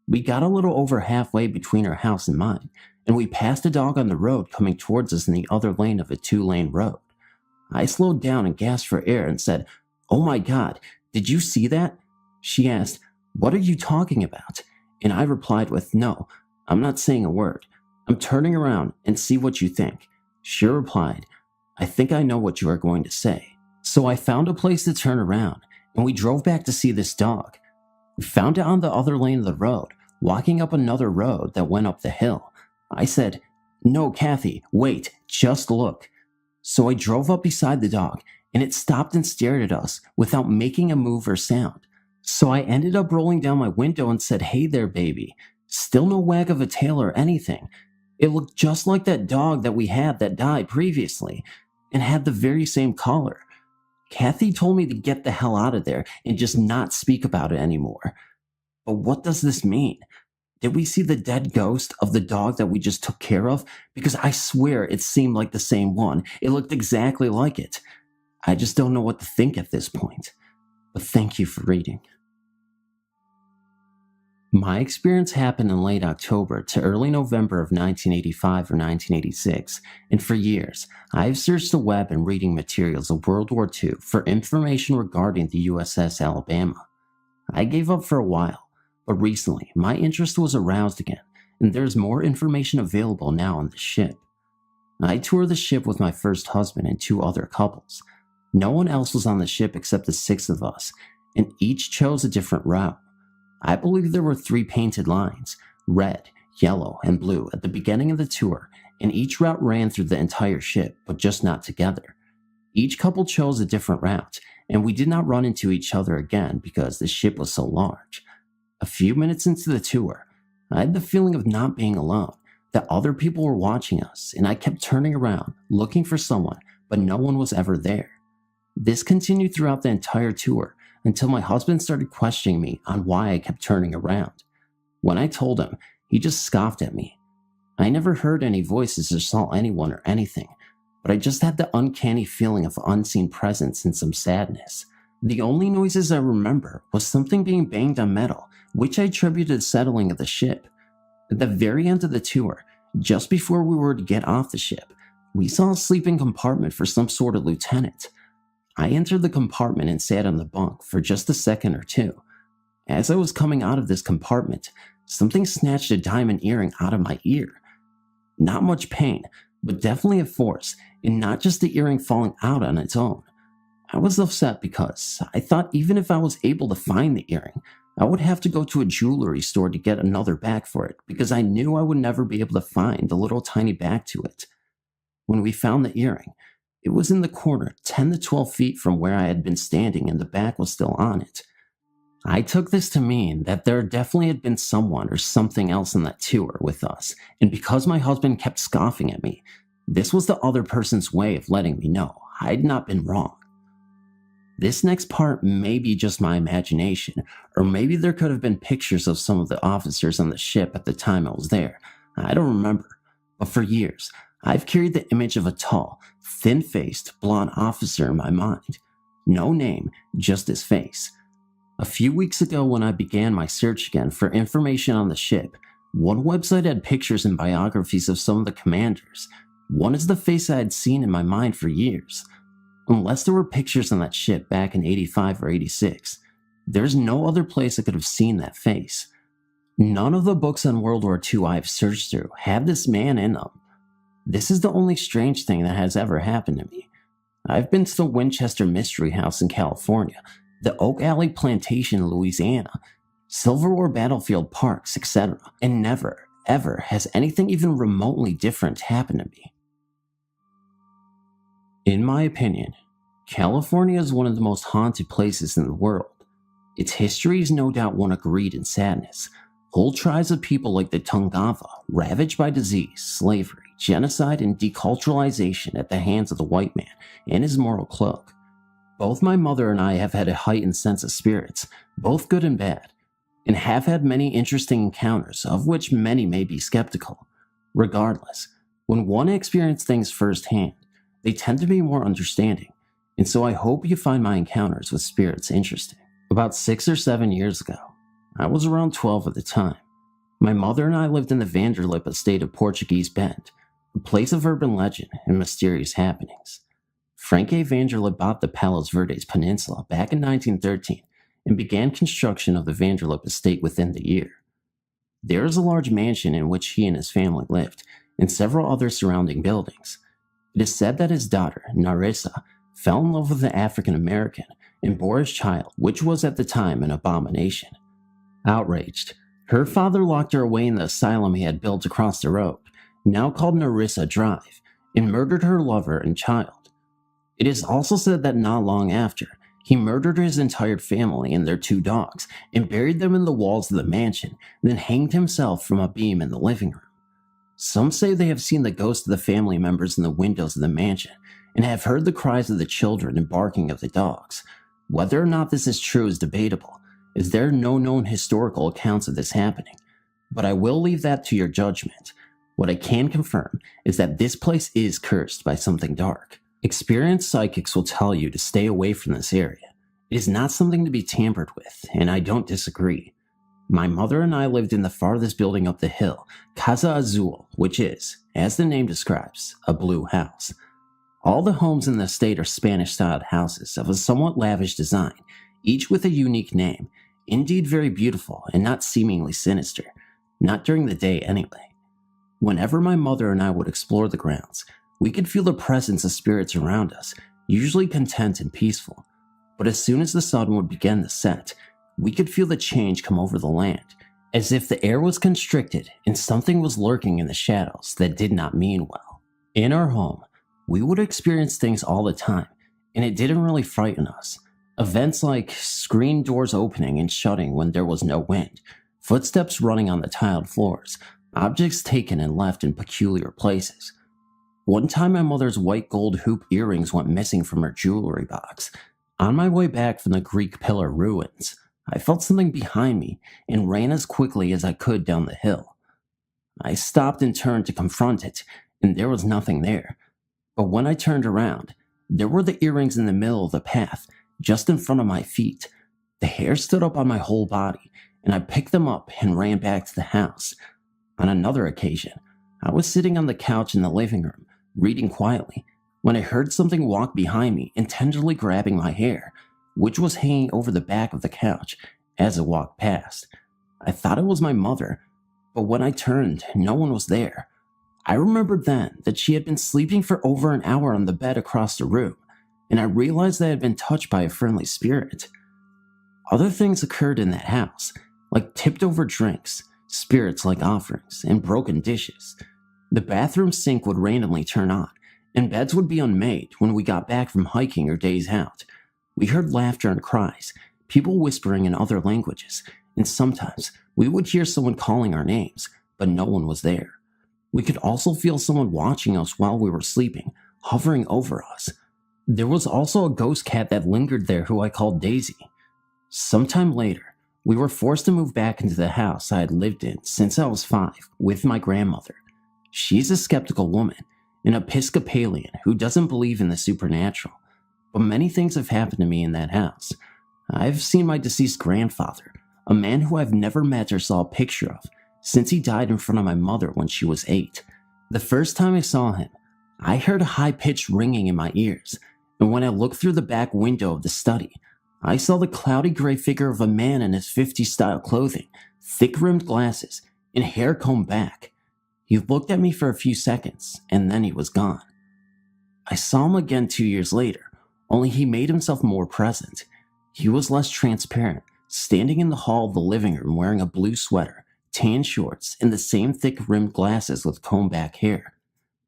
[SPEAKER 4] We got a little over halfway between her house and mine, and we passed a dog on the road coming towards us in the other lane of a 2-lane road. I slowed down and gasped for air and said, "Oh my God, did you see that?" She asked, "What are you talking about?" And I replied with, "No, I'm not saying a word. I'm turning around and see what you think." She replied, "I think I know what you are going to say." So I found a place to turn around, and we drove back to see this dog. We found it on the other lane of the road, walking up another road that went up the hill. I said, "No, Kathy, wait, just look." So I drove up beside the dog, and it stopped and stared at us without making a move or sound. So I ended up rolling down my window and said, "Hey there, baby." Still no wag of a tail or anything. It looked just like that dog that we had that died previously, and had the very same color. Kathy told me to get the hell out of there and just not speak about it anymore. But what does this mean? Did we see the dead ghost of the dog that we just took care of? Because I swear it seemed like the same one. It looked exactly like it. I just don't know what to think at this point. But thank you for reading. My experience happened in late October to early November of 1985 or 1986, and for years, I have searched the web and reading materials of World War II for information regarding the USS Alabama. I gave up for a while, but recently my interest was aroused again, and there's more information available now on the ship. I toured the ship with my first husband and 2 other couples. No one else was on the ship except the 6 of us, and each chose a different route. I believe there were 3 painted lines, red, yellow, and blue, at the beginning of the tour, and each route ran through the entire ship, but just not together. Each couple chose a different route, and we did not run into each other again because the ship was so large. A few minutes into the tour, I had the feeling of not being alone, that other people were watching us, and I kept turning around, looking for someone, but no one was ever there. This continued throughout the entire tour, until my husband started questioning me on why I kept turning around. When I told him, he just scoffed at me. I never heard any voices or saw anyone or anything, but I just had the uncanny feeling of unseen presence and some sadness. The only noises I remember was something being banged on metal, which I attributed to the settling of the ship. At the very end of the tour, just before we were to get off the ship, we saw a sleeping compartment for some sort of lieutenant. I entered the compartment and sat on the bunk for just a second or two. As I was coming out of this compartment, something snatched a diamond earring out of my ear. Not much pain, but definitely a force, and not just the earring falling out on its own. I was upset because I thought even if I was able to find the earring, I would have to go to a jewelry store to get another back for it because I knew I would never be able to find the little tiny back to it. When we found the earring, it was in the corner 10 to 12 feet from where I had been standing and the back was still on it. I took this to mean that there definitely had been someone or something else on that tour with us, and because my husband kept scoffing at me, this was the other person's way of letting me know I'd not been wrong. This next part may be just my imagination, or maybe there could have been pictures of some of the officers on the ship at the time I was there. I don't remember, but for years, I've carried the image of a tall, thin-faced, blonde officer in my mind. No name, just his face. A few weeks ago when I began my search again for information on the ship, one website had pictures and biographies of some of the commanders. One is the face I had seen in my mind for years. Unless there were pictures on that ship back in 85 or 86, there's no other place I could have seen that face. None of the books on World War II I've searched through have this man in them. This is the only strange thing that has ever happened to me. I've been to the Winchester Mystery House in California, the Oak Alley Plantation in Louisiana, Civil War battlefield parks, etc., and never, ever has anything even remotely different happened to me. In my opinion, California is one of the most haunted places in the world. Its history is no doubt one of greed and sadness. Whole tribes of people like the Tungava, ravaged by disease, slavery, genocide, and deculturalization at the hands of the white man and his moral cloak. Both my mother and I have had a heightened sense of spirits, both good and bad, and have had many interesting encounters, of which many may be skeptical. Regardless, when one experiences things firsthand, they tend to be more understanding, and so I hope you find my encounters with spirits interesting. About 6 or 7 years ago, I was around 12 at the time. My mother and I lived in the Vanderlip estate of Portuguese Bend, a place of urban legend and mysterious happenings. Frank A. Vanderlip bought the Palos Verdes Peninsula back in 1913 and began construction of the Vanderlip estate within the year. There is a large mansion in which he and his family lived, and several other surrounding buildings. It is said that his daughter, Narissa, fell in love with an African American and bore his child, which was at the time an abomination. Outraged, her father locked her away in the asylum he had built across the road, now called Narissa Drive, and murdered her lover and child. It is also said that not long after, he murdered his entire family and their 2 dogs and buried them in the walls of the mansion, then hanged himself from a beam in the living room. Some say they have seen the ghosts of the family members in the windows of the mansion and have heard the cries of the children and barking of the dogs. Whether or not this is true is debatable, as there are no known historical accounts of this happening, but I will leave that to your judgment. What I can confirm is that this place is cursed by something dark. Experienced psychics will tell you to stay away from this area. It is not something to be tampered with, and I don't disagree. My mother and I lived in the farthest building up the hill, Casa Azul, which is, as the name describes, a blue house. All the homes in the estate are Spanish-styled houses of a somewhat lavish design, each with a unique name, indeed very beautiful and not seemingly sinister, not during the day anyway. Whenever my mother and I would explore the grounds, we could feel the presence of spirits around us, usually content and peaceful. But as soon as the sun would begin to set, we could feel the change come over the land, as if the air was constricted and something was lurking in the shadows that did not mean well. In our home, we would experience things all the time, and it didn't really frighten us. Events like screen doors opening and shutting when there was no wind, footsteps running on the tiled floors, objects taken and left in peculiar places. One time my mother's white gold hoop earrings went missing from her jewelry box. On my way back from the Greek pillar ruins, I felt something behind me and ran as quickly as I could down the hill. I stopped and turned to confront it, and there was nothing there. But when I turned around, there were the earrings in the middle of the path, just in front of my feet. The hair stood up on my whole body, and I picked them up and ran back to the house. On another occasion, I was sitting on the couch in the living room, reading quietly, when I heard something walk behind me and tenderly grabbing my hair, which was hanging over the back of the couch as it walked past. I thought it was my mother, but when I turned, no one was there. I remembered then that she had been sleeping for over an hour on the bed across the room, and I realized that I had been touched by a friendly spirit. Other things occurred in that house, like tipped over drinks, spirits like offerings, and broken dishes. The bathroom sink would randomly turn on, and beds would be unmade when we got back from hiking or days out. We heard laughter and cries, people whispering in other languages, and sometimes we would hear someone calling our names, but no one was there. We could also feel someone watching us while we were sleeping, hovering over us. There was also a ghost cat that lingered there who I called Daisy. Sometime later, we were forced to move back into the house I had lived in since I was 5 with my grandmother. She's a skeptical woman, an Episcopalian who doesn't believe in the supernatural, but many things have happened to me in that house. I've seen my deceased grandfather, a man who I've never met or saw a picture of, since he died in front of my mother when she was 8. The first time I saw him, I heard a high-pitched ringing in my ears, and when I looked through the back window of the study, I saw the cloudy gray figure of a man in his 50s-style clothing, thick-rimmed glasses, and hair combed back. He looked at me for a few seconds, and then he was gone. I saw him again 2 years later, only he made himself more present. He was less transparent, standing in the hall of the living room wearing a blue sweater, tan shorts, and the same thick-rimmed glasses with combed-back hair.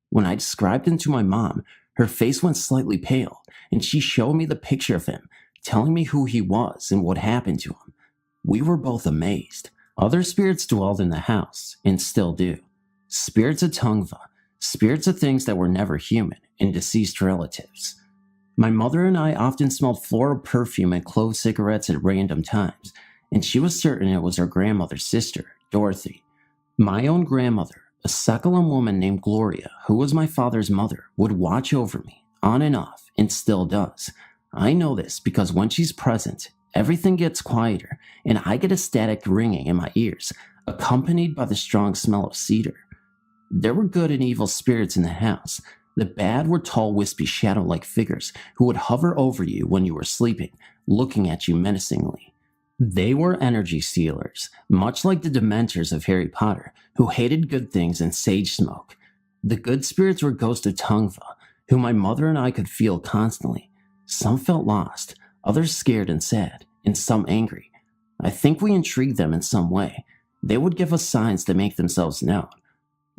[SPEAKER 4] When I described him to my mom, her face went slightly pale, and she showed me the picture of him, telling me who he was and what happened to him. We were both amazed. Other spirits dwelled in the house, and still do. Spirits of Tungva, spirits of things that were never human, and deceased relatives. My mother and I often smelled floral perfume and clove cigarettes at random times, and she was certain it was her grandmother's sister, Dorothy. My own grandmother, a Sakalan woman named Gloria, who was my father's mother, would watch over me, on and off, and still does. I know this because when she's present, everything gets quieter, and I get a static ringing in my ears, accompanied by the strong smell of cedar. There were good and evil spirits in the house. The bad were tall, wispy, shadow-like figures who would hover over you when you were sleeping, looking at you menacingly. They were energy stealers, much like the Dementors of Harry Potter, who hated good things and sage smoke. The good spirits were ghosts of Tungva, who my mother and I could feel constantly. Some felt lost, others scared and sad, and some angry. I think we intrigued them in some way. They would give us signs to make themselves known.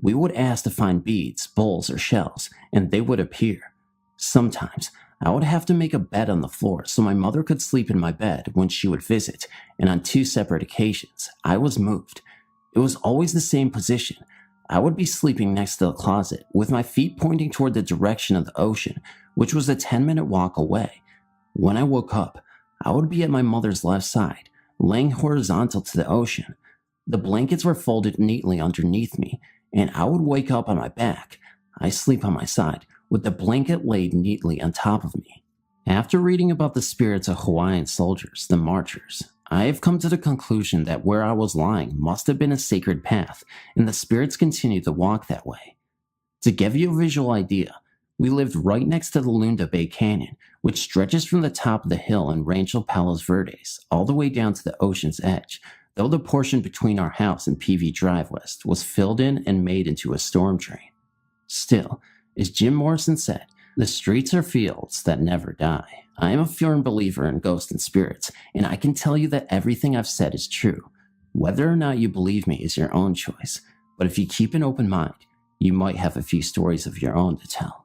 [SPEAKER 4] We would ask to find beads, bowls, or shells, and they would appear. Sometimes, I would have to make a bed on the floor so my mother could sleep in my bed when she would visit, and on 2 separate occasions, I was moved. It was always the same position. I would be sleeping next to the closet, with my feet pointing toward the direction of the ocean, which was a 10-minute walk away. When I woke up, I would be at my mother's left side, laying horizontal to the ocean. The blankets were folded neatly underneath me, and I would wake up on my back. I sleep on my side, with the blanket laid neatly on top of me. After reading about the spirits of Hawaiian soldiers, the Marchers, I have come to the conclusion that where I was lying must have been a sacred path, and the spirits continue to walk that way. To give you a visual idea, we lived right next to the Lunda Bay Canyon, which stretches from the top of the hill in Rancho Palos Verdes all the way down to the ocean's edge, though the portion between our house and PV Drive West was filled in and made into a storm drain. Still, as Jim Morrison said, the streets are fields that never die. I am a firm believer in ghosts and spirits, and I can tell you that everything I've said is true. Whether or not you believe me is your own choice, but if you keep an open mind, you might have a few stories of your own to tell.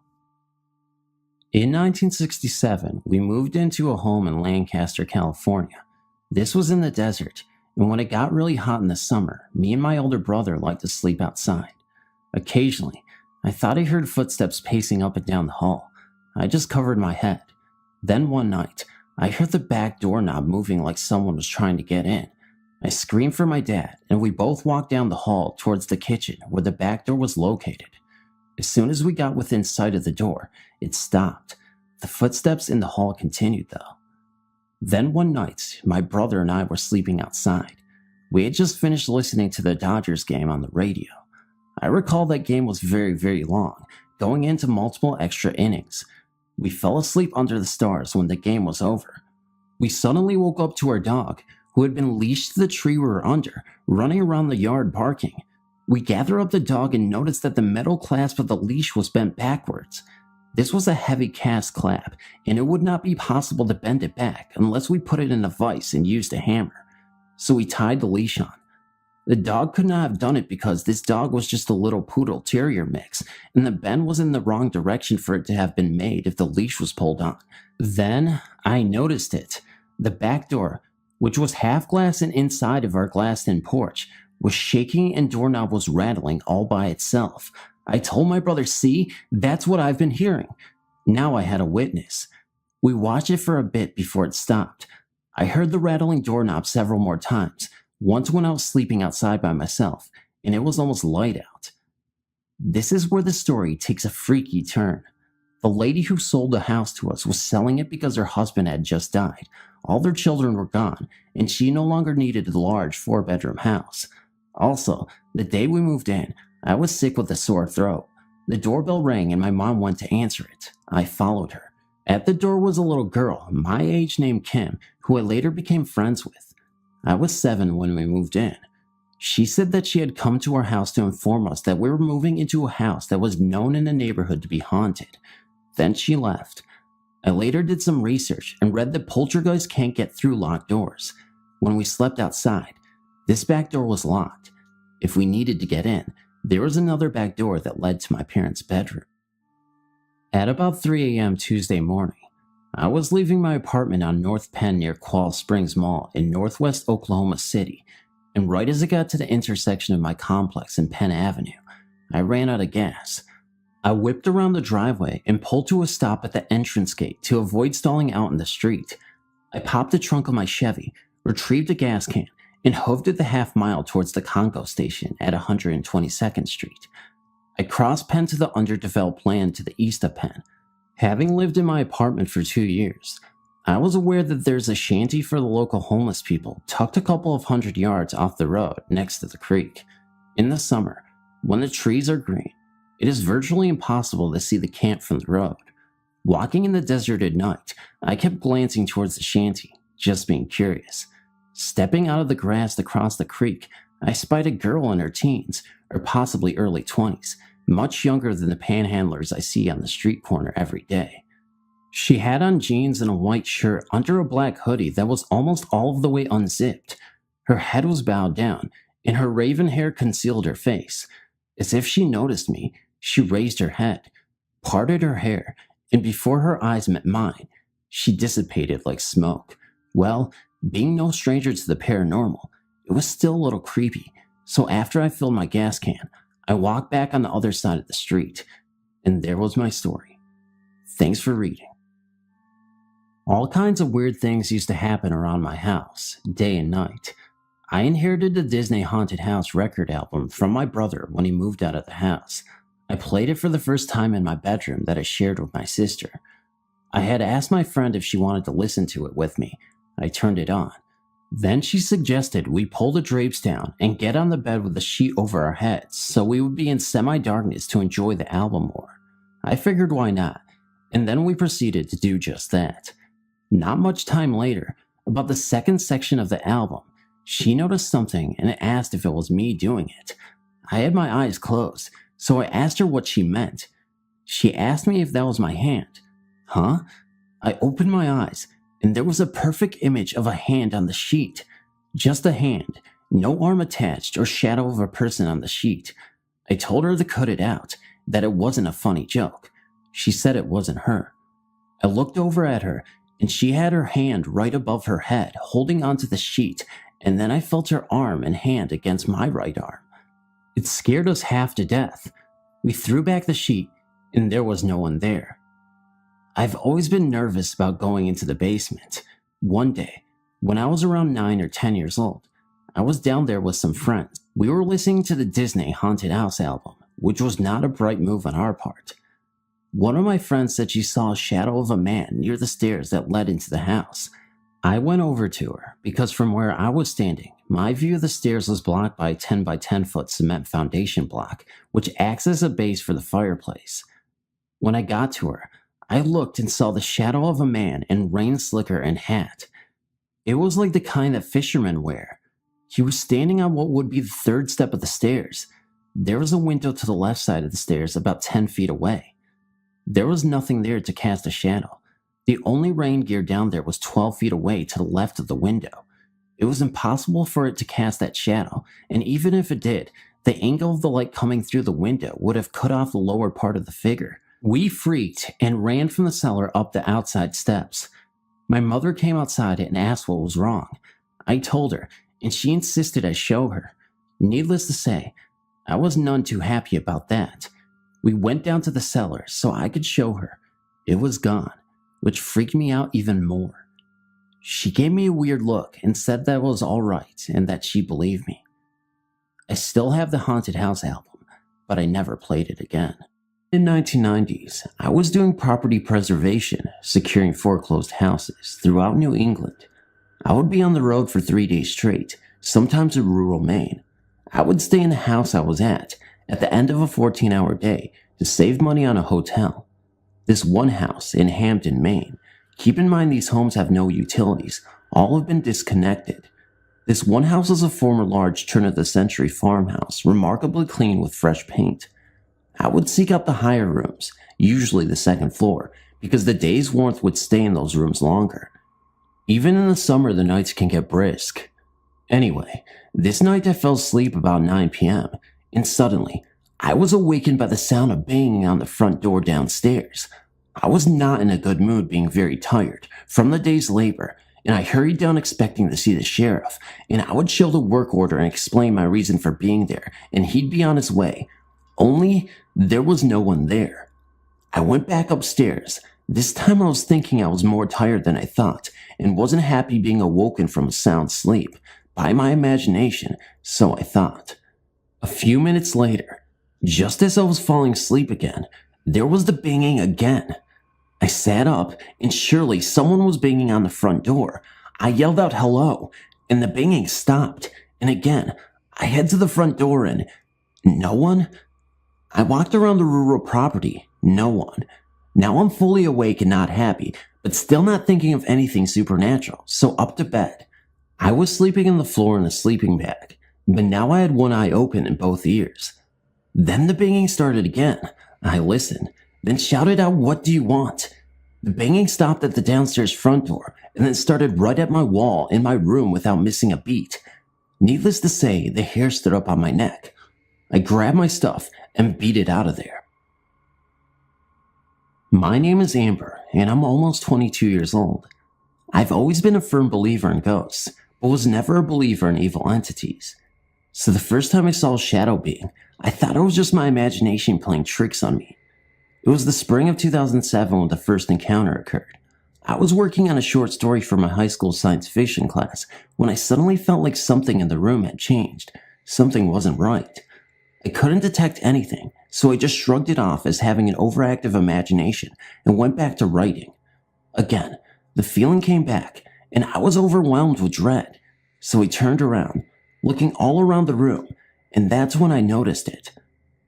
[SPEAKER 4] In 1967, we moved into a home in Lancaster, California. This was in the desert, and when it got really hot in the summer, me and my older brother liked to sleep outside. Occasionally, I thought I heard footsteps pacing up and down the hall. I just covered my head. Then one night, I heard the back doorknob moving like someone was trying to get in. I screamed for my dad, and we both walked down the hall towards the kitchen where the back door was located. As soon as we got within sight of the door, it stopped. The footsteps in the hall continued, though. Then one night, my brother and I were sleeping outside. We had just finished listening to the Dodgers game on the radio. I recall that game was very, very long, going into multiple extra innings. We fell asleep under the stars when the game was over. We suddenly woke up to our dog, who had been leashed to the tree we were under, running around the yard barking. We gathered up the dog and noticed that the metal clasp of the leash was bent backwards. This was a heavy cast clasp, and it would not be possible to bend it back unless we put it in a vise and used a hammer. So we tied the leash on. The dog could not have done it because this dog was just a little poodle terrier mix, and the bend was in the wrong direction for it to have been made if the leash was pulled on. Then I noticed it. The back door, which was half glass and inside of our glassed-in porch, was shaking and doorknob was rattling all by itself. I told my brother, "See, that's what I've been hearing." Now I had a witness. We watched it for a bit before it stopped. I heard the rattling doorknob several more times, once when I was sleeping outside by myself, and it was almost light out. This is where the story takes a freaky turn. The lady who sold the house to us was selling it because her husband had just died. All their children were gone, and she no longer needed a large 4-bedroom house. Also, the day we moved in, I was sick with a sore throat. The doorbell rang and my mom went to answer it. I followed her. At the door was a little girl, my age, named Kim, who I later became friends with. I was 7 when we moved in. She said that she had come to our house to inform us that we were moving into a house that was known in the neighborhood to be haunted. Then she left. I later did some research and read that poltergeists can't get through locked doors. When we slept outside, this back door was locked. If we needed to get in, there was another back door that led to my parents' bedroom. At about 3 a.m. Tuesday morning, I was leaving my apartment on North Penn near Qual Springs Mall in northwest Oklahoma City, and right as I got to the intersection of my complex and Penn Avenue, I ran out of gas. I whipped around the driveway and pulled to a stop at the entrance gate to avoid stalling out in the street. I popped the trunk of my Chevy, retrieved a gas can, and hoofed it the half-mile towards the Congo station at 122nd Street. I crossed Penn to the underdeveloped land to the east of Penn. Having lived in my apartment for 2 years, I was aware that there's a shanty for the local homeless people tucked a couple of 100 yards off the road next to the creek. In the summer, when the trees are green, it is virtually impossible to see the camp from the road. Walking in the desert at night, I kept glancing towards the shanty, just being curious. Stepping out of the grass across the creek, I spied a girl in her teens, or possibly early 20s, much younger than the panhandlers I see on the street corner every day. She had on jeans and a white shirt under a black hoodie that was almost all of the way unzipped. Her head was bowed down, and her raven hair concealed her face. As if she noticed me, she raised her head, parted her hair, and before her eyes met mine, she dissipated like smoke. Well, being no stranger to the paranormal, it was still a little creepy, so after I filled my gas can, I walked back on the other side of the street, and there was my story. Thanks for reading. All kinds of weird things used to happen around my house, day and night. I inherited the Disney Haunted House record album from my brother when he moved out of the house. I played it for the first time in my bedroom that I shared with my sister. I had asked my friend if she wanted to listen to it with me. I turned it on. Then she suggested we pull the drapes down and get on the bed with the sheet over our heads so we would be in semi-darkness to enjoy the album more. I figured why not, and then we proceeded to do just that. Not much time later, about the second section of the album, she noticed something and asked if it was me doing it. I had my eyes closed, so I asked her what she meant. She asked me if that was my hand. Huh? I opened my eyes, and there was a perfect image of a hand on the sheet. Just a hand, no arm attached or shadow of a person on the sheet. I told her to cut it out, that it wasn't a funny joke. She said it wasn't her. I looked over at her, and she had her hand right above her head, holding onto the sheet, and then I felt her arm and hand against my right arm. It scared us half to death. We threw back the sheet, and there was no one there. I've always been nervous about going into the basement. One day, when I was around 9 or 10 years old, I was down there with some friends. We were listening to the Disney Haunted House album, which was not a bright move on our part. One of my friends said she saw a shadow of a man near the stairs that led into the house. I went over to her because from where I was standing, my view of the stairs was blocked by a 10 by 10 foot cement foundation block, which acts as a base for the fireplace. When I got to her, I looked and saw the shadow of a man in rain slicker and hat. It was like the kind that fishermen wear. He was standing on what would be the third step of the stairs. There was a window to the left side of the stairs about 10 feet away. There was nothing there to cast a shadow. The only rain gear down there was 12 feet away to the left of the window. It was impossible for it to cast that shadow, and even if it did, the angle of the light coming through the window would have cut off the lower part of the figure. We freaked and ran from the cellar up the outside steps. My mother came outside and asked what was wrong. I told her, and she insisted I show her. Needless to say, I was none too happy about that. We went down to the cellar so I could show her. It was gone, which freaked me out even more. She gave me a weird look and said that was all right and that she believed me. I still have the Haunted House album, but I never played it again. In the 1990s, I was doing property preservation, securing foreclosed houses throughout New England. I would be on the road for 3 days straight, sometimes in rural Maine. I would stay in the house I was at the end of a 14-hour day to save money on a hotel. This one house in Hampton, Maine. Keep in mind these homes have no utilities, all have been disconnected. This one house is a former large turn-of-the-century farmhouse, remarkably clean with fresh paint. I would seek out the higher rooms, usually the second floor, because the day's warmth would stay in those rooms longer. Even in the summer, the nights can get brisk. Anyway, this night I fell asleep about 9 p.m., and suddenly, I was awakened by the sound of banging on the front door downstairs. I was not in a good mood, being very tired from the day's labor, and I hurried down expecting to see the sheriff, and I would show the work order and explain my reason for being there, and he'd be on his way. Only, there was no one there. I went back upstairs. This time I was thinking I was more tired than I thought, and wasn't happy being awoken from a sound sleep, by my imagination, so I thought. A few minutes later, just as I was falling asleep again, there was the banging again. I sat up, and surely someone was banging on the front door. I yelled out hello, and the banging stopped, and again, I head to the front door and no one? I walked around the rural property, no one. Now I'm fully awake and not happy, but still not thinking of anything supernatural, so up to bed. I was sleeping on the floor in a sleeping bag, but now I had one eye open and both ears. Then the banging started again. I listened, then shouted out, "What do you want?" The banging stopped at the downstairs front door, and then started right at my wall in my room without missing a beat. Needless to say, the hair stood up on my neck. I grabbed my stuff and beat it out of there. My name is Amber, and I'm almost 22 years old. I've always been a firm believer in ghosts, but was never a believer in evil entities. So the first time I saw a shadow being, I thought it was just my imagination playing tricks on me. It was the spring of 2007 when the first encounter occurred. I was working on a short story for my high school science fiction class when I suddenly felt like something in the room had changed. Something wasn't right. I couldn't detect anything, so I just shrugged it off as having an overactive imagination and went back to writing. Again, the feeling came back, and I was overwhelmed with dread. So I turned around, looking all around the room, and that's when I noticed it.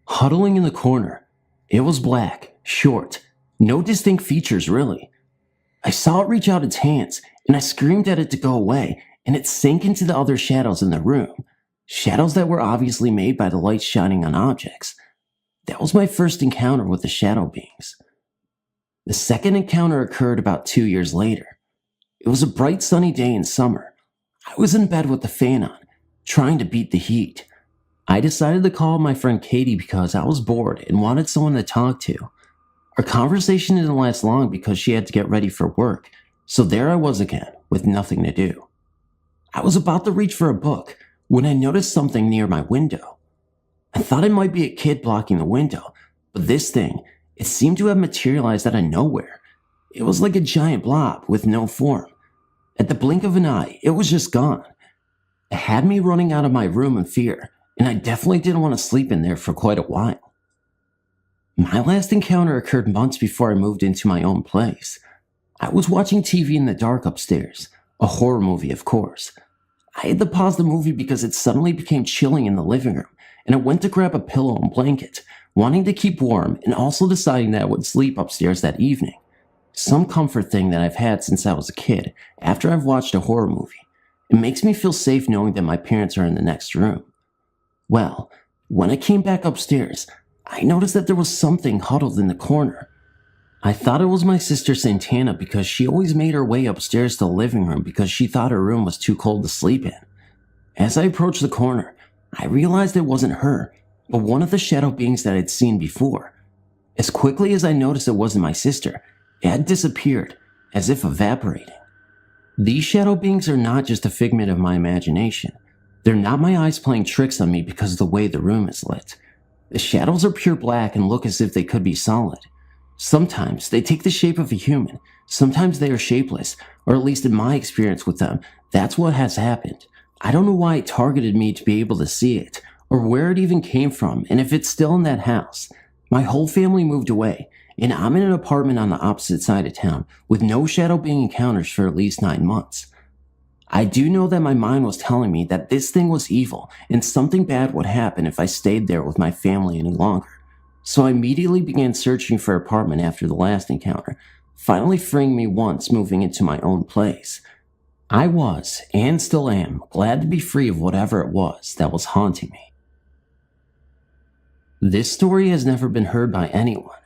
[SPEAKER 4] Huddling in the corner, it was black, short, no distinct features really. I saw it reach out its hands, and I screamed at it to go away, and it sank into the other shadows in the room. Shadows that were obviously made by the light shining on objects. That was my first encounter with the shadow beings. The second encounter occurred about 2 years later. It was a bright sunny day in summer. I was in bed with the fan on, trying to beat the heat. I decided to call my friend Katie because I was bored and wanted someone to talk to. Our conversation didn't last long because she had to get ready for work, so there I was again, with nothing to do. I was about to reach for a book when I noticed something near my window. I thought it might be a kid blocking the window, but this thing, it seemed to have materialized out of nowhere. It was like a giant blob with no form. At the blink of an eye, it was just gone. It had me running out of my room in fear, and I definitely didn't want to sleep in there for quite a while. My last encounter occurred months before I moved into my own place. I was watching TV in the dark upstairs, A horror movie, of course. I had to pause the movie because it suddenly became chilling in the living room, and I went to grab a pillow and blanket, wanting to keep warm and also deciding that I would sleep upstairs that evening. Some comfort thing that I've had since I was a kid after I've watched a horror movie. It makes me feel safe knowing that my parents are in the next room. Well, when I came back upstairs, I noticed that there was something huddled in the corner. I thought it was my sister Santana because she always made her way upstairs to the living room because she thought her room was too cold to sleep in. As I approached the corner, I realized it wasn't her, but one of the shadow beings that I'd seen before. As quickly as I noticed it wasn't my sister, it had disappeared, as if evaporating. These shadow beings are not just a figment of my imagination. They're not my eyes playing tricks on me because of the way the room is lit. The shadows are pure black and look as if they could be solid. Sometimes they take the shape of a human, sometimes they are shapeless, or at least in my experience with them, that's what has happened. I don't know why it targeted me to be able to see it, or where it even came from, and if it's still in that house. My whole family moved away, and I'm in an apartment on the opposite side of town, with no shadow being encounters for at least 9 months. I do know that my mind was telling me that this thing was evil, and something bad would happen if I stayed there with my family any longer. So I immediately began searching for an apartment after the last encounter, finally freeing me once moving into my own place. I was, and still am, glad to be free of whatever it was that was haunting me. This story has never been heard by anyone.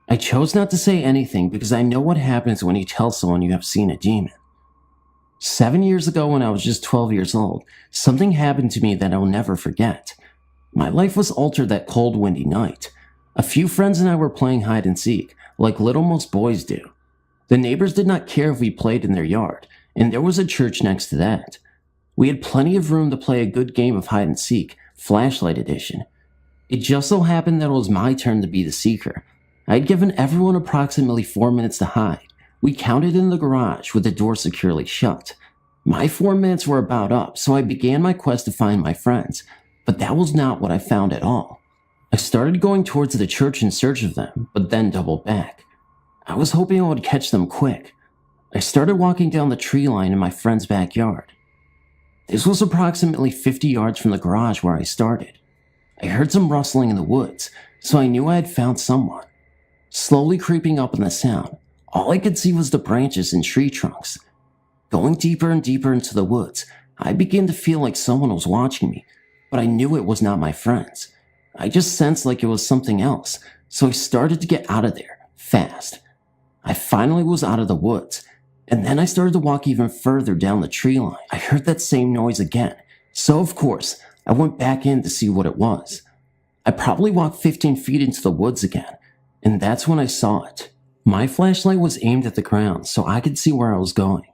[SPEAKER 4] I chose not to say anything because I know what happens when you tell someone you have seen a demon. 7 years ago when I was just 12 years old, something happened to me that I will never forget. My life was altered that cold, windy night. A few friends and I were playing hide and seek, like little most boys do. The neighbors did not care if we played in their yard, and there was a church next to that. We had plenty of room to play a good game of hide and seek, flashlight edition. It just so happened that it was my turn to be the seeker. I had given everyone approximately 4 minutes to hide. We counted in the garage with the door securely shut. My 4 minutes were about up, so I began my quest to find my friends, but that was not what I found at all. I started going towards the church in search of them, but then doubled back. I was hoping I would catch them quick. I started walking down the tree line in my friend's backyard. This was approximately 50 yards from the garage where I started. I heard some rustling in the woods, so I knew I had found someone. Slowly creeping up on the sound, all I could see was the branches and tree trunks. Going deeper and deeper into the woods, I began to feel like someone was watching me, but I knew it was not my friends. I just sensed like it was something else, so I started to get out of there, fast. I finally was out of the woods, and then I started to walk even further down the tree line. I heard that same noise again, so of course, I went back in to see what it was. I probably walked 15 feet into the woods again, and that's when I saw it. My flashlight was aimed at the ground so I could see where I was going.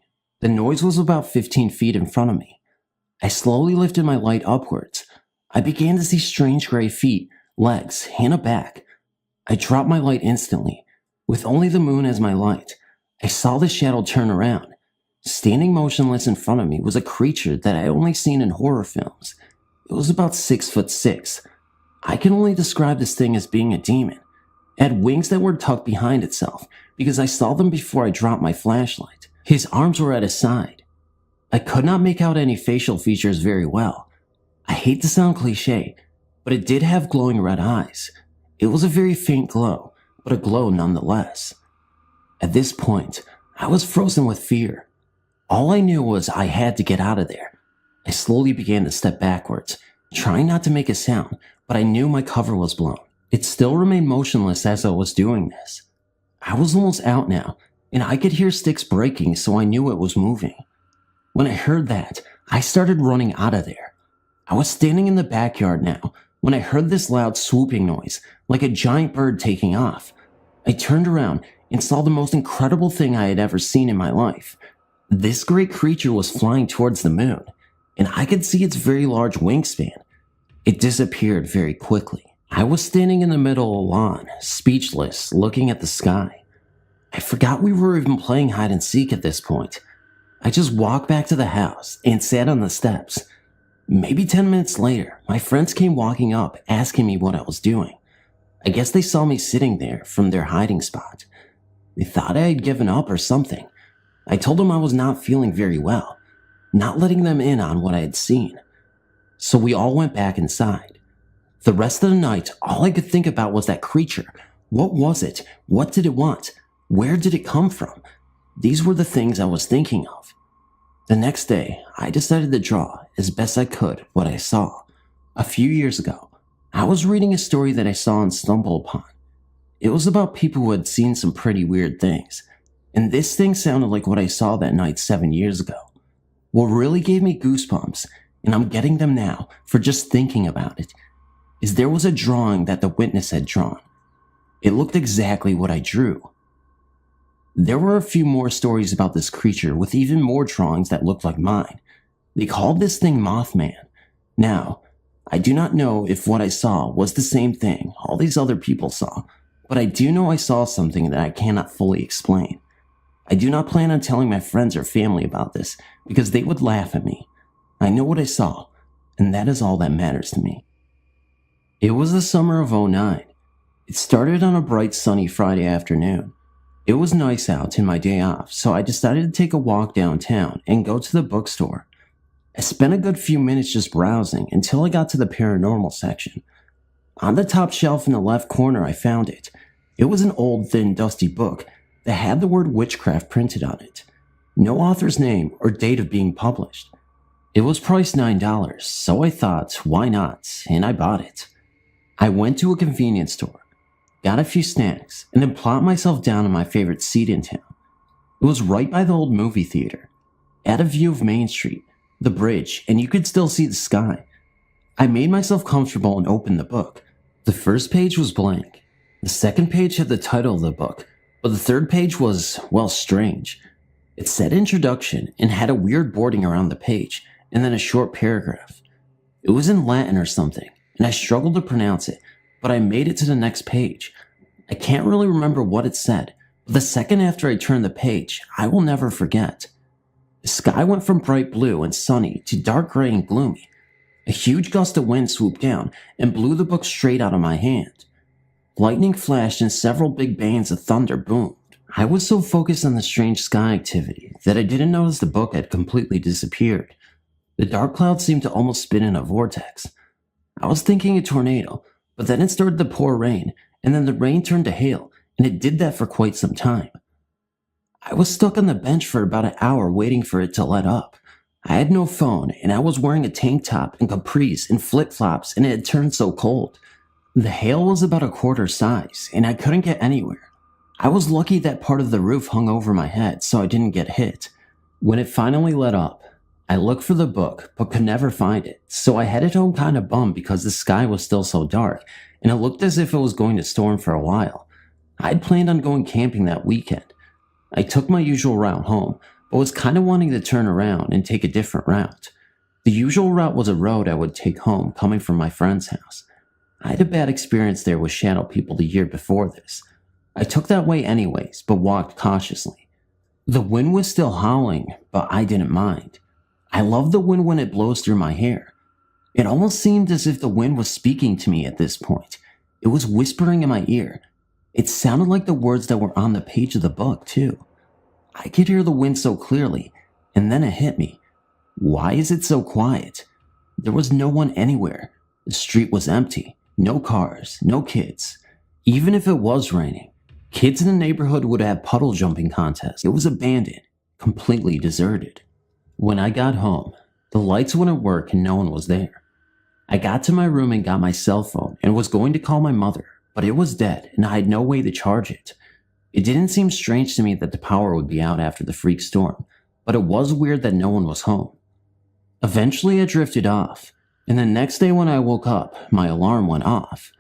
[SPEAKER 4] The noise was about 15 feet in front of me. I slowly lifted my light upwards. I began to see strange gray feet, legs, and a back. I dropped my light instantly. With only the moon as my light, I saw the shadow turn around. Standing motionless in front of me was a creature that I only seen in horror films. It was about 6'6". I can only describe this thing as being a demon. It had wings that were tucked behind itself because I saw them before I dropped my flashlight. His arms were at his side. I could not make out any facial features very well. I hate to sound cliche, but it did have glowing red eyes. It was a very faint glow, but a glow nonetheless. At this point, I was frozen with fear. All I knew was I had to get out of there. I slowly began to step backwards, trying not to make a sound, but I knew my cover was blown. It still remained motionless as I was doing this. I was almost out now, and I could hear sticks breaking, so I knew it was moving. When I heard that, I started running out of there. I was standing in the backyard now when I heard this loud swooping noise, like a giant bird taking off. I turned around and saw the most incredible thing I had ever seen in my life. This great creature was flying towards the moon, and I could see its very large wingspan. It disappeared very quickly. I was standing in the middle of a lawn, speechless, looking at the sky. I forgot we were even playing hide and seek at this point. I just walked back to the house and sat on the steps. Maybe 10 minutes later, my friends came walking up asking me what I was doing. I guess they saw me sitting there from their hiding spot. They thought I had given up or something. I told them I was not feeling very well, not letting them in on what I had seen. So we all went back inside. The rest of the night, all I could think about was that creature. What was it? What did it want? Where did it come from? These were the things I was thinking of. The next day, I decided to draw, as best I could, what I saw. A few years ago, I was reading a story that I saw and stumbled upon. It was about people who had seen some pretty weird things, and this thing sounded like what I saw that night 7 years ago. What really gave me goosebumps, and I'm getting them now for just thinking about it, is there was a drawing that the witness had drawn. It looked exactly what I drew. There were a few more stories about this creature with even more drawings that looked like mine. They called this thing Mothman. Now, I do not know if what I saw was the same thing all these other people saw, but I do know I saw something that I cannot fully explain. I do not plan on telling my friends or family about this because they would laugh at me. I know what I saw, and that is all that matters to me. It was the summer of '09. It started on a bright sunny Friday afternoon. It was nice out and my day off, so I decided to take a walk downtown and go to the bookstore. I spent a good few minutes just browsing until I got to the paranormal section. On the top shelf in the left corner, I found it. It was an old, thin, dusty book that had the word witchcraft printed on it. No author's name or date of being published. It was priced $9, so I thought, why not, and I bought it. I went to a convenience store, got a few snacks, and then plopped myself down on my favorite seat in town. It was right by the old movie theater, at a view of Main Street, the bridge, and you could still see the sky. I made myself comfortable and opened the book. The first page was blank. The second page had the title of the book, but the third page was, well, strange. It said introduction and had a weird boarding around the page, and then a short paragraph. It was in Latin or something, and I struggled to pronounce it, but I made it to the next page. I can't really remember what it said, but the second after I turned the page, I will never forget. The sky went from bright blue and sunny to dark gray and gloomy. A huge gust of wind swooped down and blew the book straight out of my hand. Lightning flashed and several big bangs of thunder boomed. I was so focused on the strange sky activity that I didn't notice the book had completely disappeared. The dark clouds seemed to almost spin in a vortex. I was thinking a tornado, but then it started to pour rain, and then the rain turned to hail, and it did that for quite some time. I was stuck on the bench for about an hour waiting for it to let up. I had no phone, and I was wearing a tank top and capris and flip-flops, and it had turned so cold. The hail was about a quarter size, and I couldn't get anywhere. I was lucky that part of the roof hung over my head, so I didn't get hit. When it finally let up, I looked for the book, but could never find it, so I headed home kind of bummed because the sky was still so dark, and it looked as if it was going to storm for a while. I'd planned on going camping that weekend. I took my usual route home, but was kind of wanting to turn around and take a different route. The usual route was a road I would take home coming from my friend's house. I had a bad experience there with shadow people the year before this. I took that way anyways, but walked cautiously. The wind was still howling, but I didn't mind. I love the wind when it blows through my hair. It almost seemed as if the wind was speaking to me at this point. It was whispering in my ear. It sounded like the words that were on the page of the book, too. I could hear the wind so clearly, and then it hit me. Why is it so quiet? There was no one anywhere. The street was empty. No cars, no kids. Even if it was raining, kids in the neighborhood would have puddle jumping contests. It was abandoned, completely deserted. When I got home, the lights wouldn't work and no one was there. I got to my room and got my cell phone and was going to call my mother, but it was dead and I had no way to charge it. It didn't seem strange to me that the power would be out after the freak storm, but it was weird that no one was home. Eventually I drifted off, and the next day when I woke up, my alarm went off.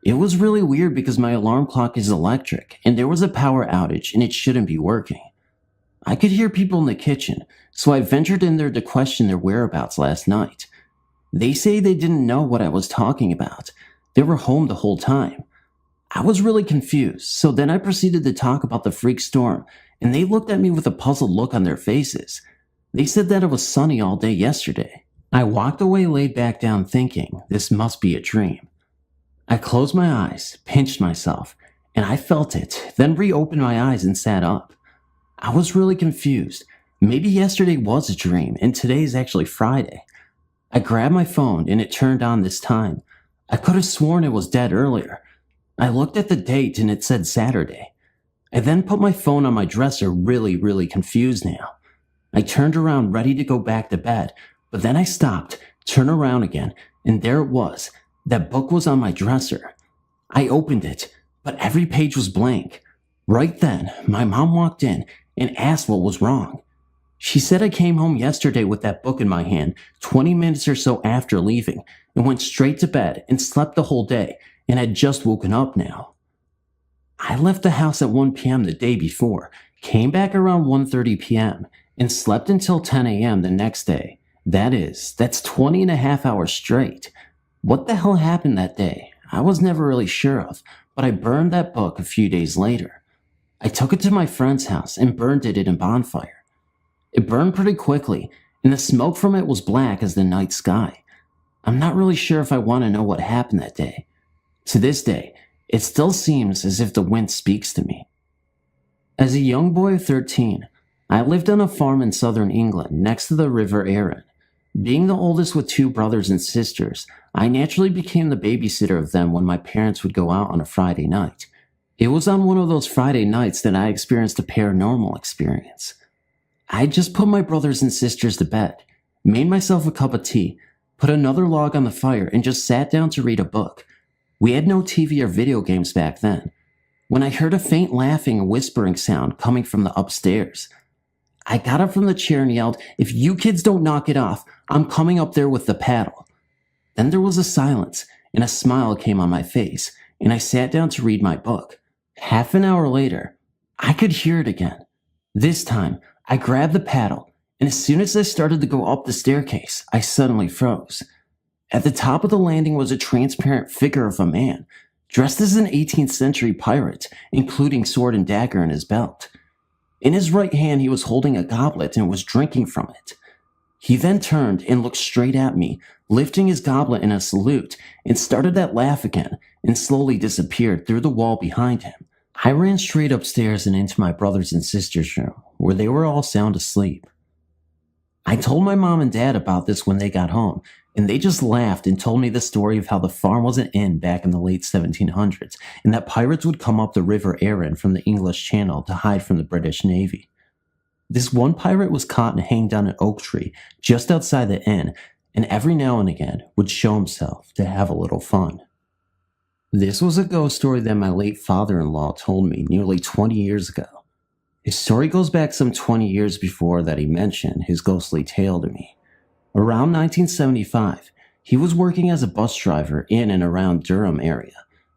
[SPEAKER 4] It was really weird because my alarm clock is electric, and there was a power outage and it shouldn't be working. I could hear people in the kitchen, so I ventured in there to question their whereabouts last night. They say they didn't know what I was talking about. They were home the whole time. I was really confused, so then I proceeded to talk about the freak storm, and they looked at me with a puzzled look on their faces. They said that it was sunny all day yesterday. I walked away laid back down thinking, this must be a dream. I closed my eyes, pinched myself, and I felt it, then reopened my eyes and sat up. I was really confused. Maybe yesterday was a dream and today is actually Friday. I grabbed my phone and it turned on this time. I could have sworn it was dead earlier. I looked at the date and it said Saturday. I then put my phone on my dresser, really confused now. I turned around ready to go back to bed, but then I stopped, turned around again, and there it was. That book was on my dresser. I opened it, but every page was blank. Right then, my mom walked in and asked what was wrong. She said I came home yesterday with that book in my hand 20 minutes or so after leaving and went straight to bed and slept the whole day and had just woken up now. I left the house at 1 p.m. the day before, came back around 1:30 p.m., and slept until 10 a.m. the next day. That's 20 and a half hours straight. What the hell happened that day? I was never really sure of, but I burned that book a few days later. I took it to my friend's house and burned it in a bonfire. It burned pretty quickly, and the smoke from it was black as the night sky. I'm not really sure if I want to know what happened that day. To this day, it still seems as if the wind speaks to me. As a young boy of 13, I lived on a farm in southern England next to the River Arun. Being the oldest with 2 brothers and sisters, I naturally became the babysitter of them when my parents would go out on a Friday night. It was on one of those Friday nights that I experienced a paranormal experience. I had just put my brothers and sisters to bed, made myself a cup of tea, put another log on the fire, and just sat down to read a book. We had no TV or video games back then. When I heard a faint laughing and whispering sound coming from the upstairs, I got up from the chair and yelled, "If you kids don't knock it off, I'm coming up there with the paddle." Then there was a silence, and a smile came on my face, and I sat down to read my book. Half an hour later, I could hear it again. This time, I grabbed the paddle, and as soon as I started to go up the staircase, I suddenly froze. At the top of the landing was a transparent figure of a man, dressed as an 18th century pirate, including sword and dagger in his belt. In his right hand, he was holding a goblet and was drinking from it. He then turned and looked straight at me, lifting his goblet in a salute, and started that laugh again, and slowly disappeared through the wall behind him. I ran straight upstairs and into my brothers and sisters' room, where they were all sound asleep. I told my mom and dad about this when they got home, and they just laughed and told me the story of how the farm was an inn back in the late 1700s, and that pirates would come up the River Arun from the English Channel to hide from the British Navy. This one pirate was caught and hanged on an oak tree just outside the inn, and every now and again would show himself to have a little fun. This was a ghost story that my late father-in-law told me nearly 20 years ago. His story goes back some 20 years before that he mentioned his ghostly tale to me. Around 1975, he was working as a bus driver in and around Durham area.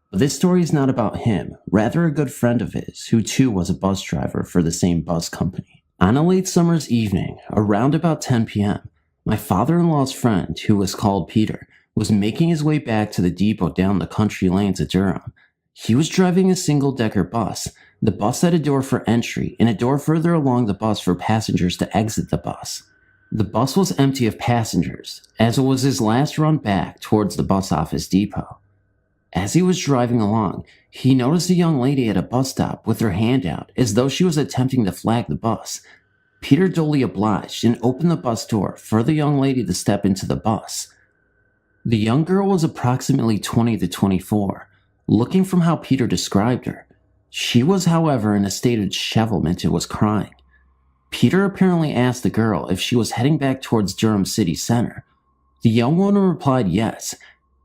[SPEAKER 4] But this story is not about him, rather a good friend of his, who too was a bus driver for the same bus company. On a late summer's evening, around about 10 p.m., my father-in-law's friend, who was called Peter, was making his way back to the depot down the country lanes of Durham. He was driving a single-decker bus. The bus had a door for entry and a door further along the bus for passengers to exit the bus. The bus was empty of passengers, as it was his last run back towards the bus office depot. As he was driving along, he noticed a young lady at a bus stop with her hand out as though she was attempting to flag the bus. Peter dully obliged and opened the bus door for the young lady to step into the bus. The young girl was approximately 20 to 24, looking from how Peter described her. She was, however, in a state of dishevelment and was crying. Peter apparently asked the girl if she was heading back towards Durham City Center. The young woman replied yes.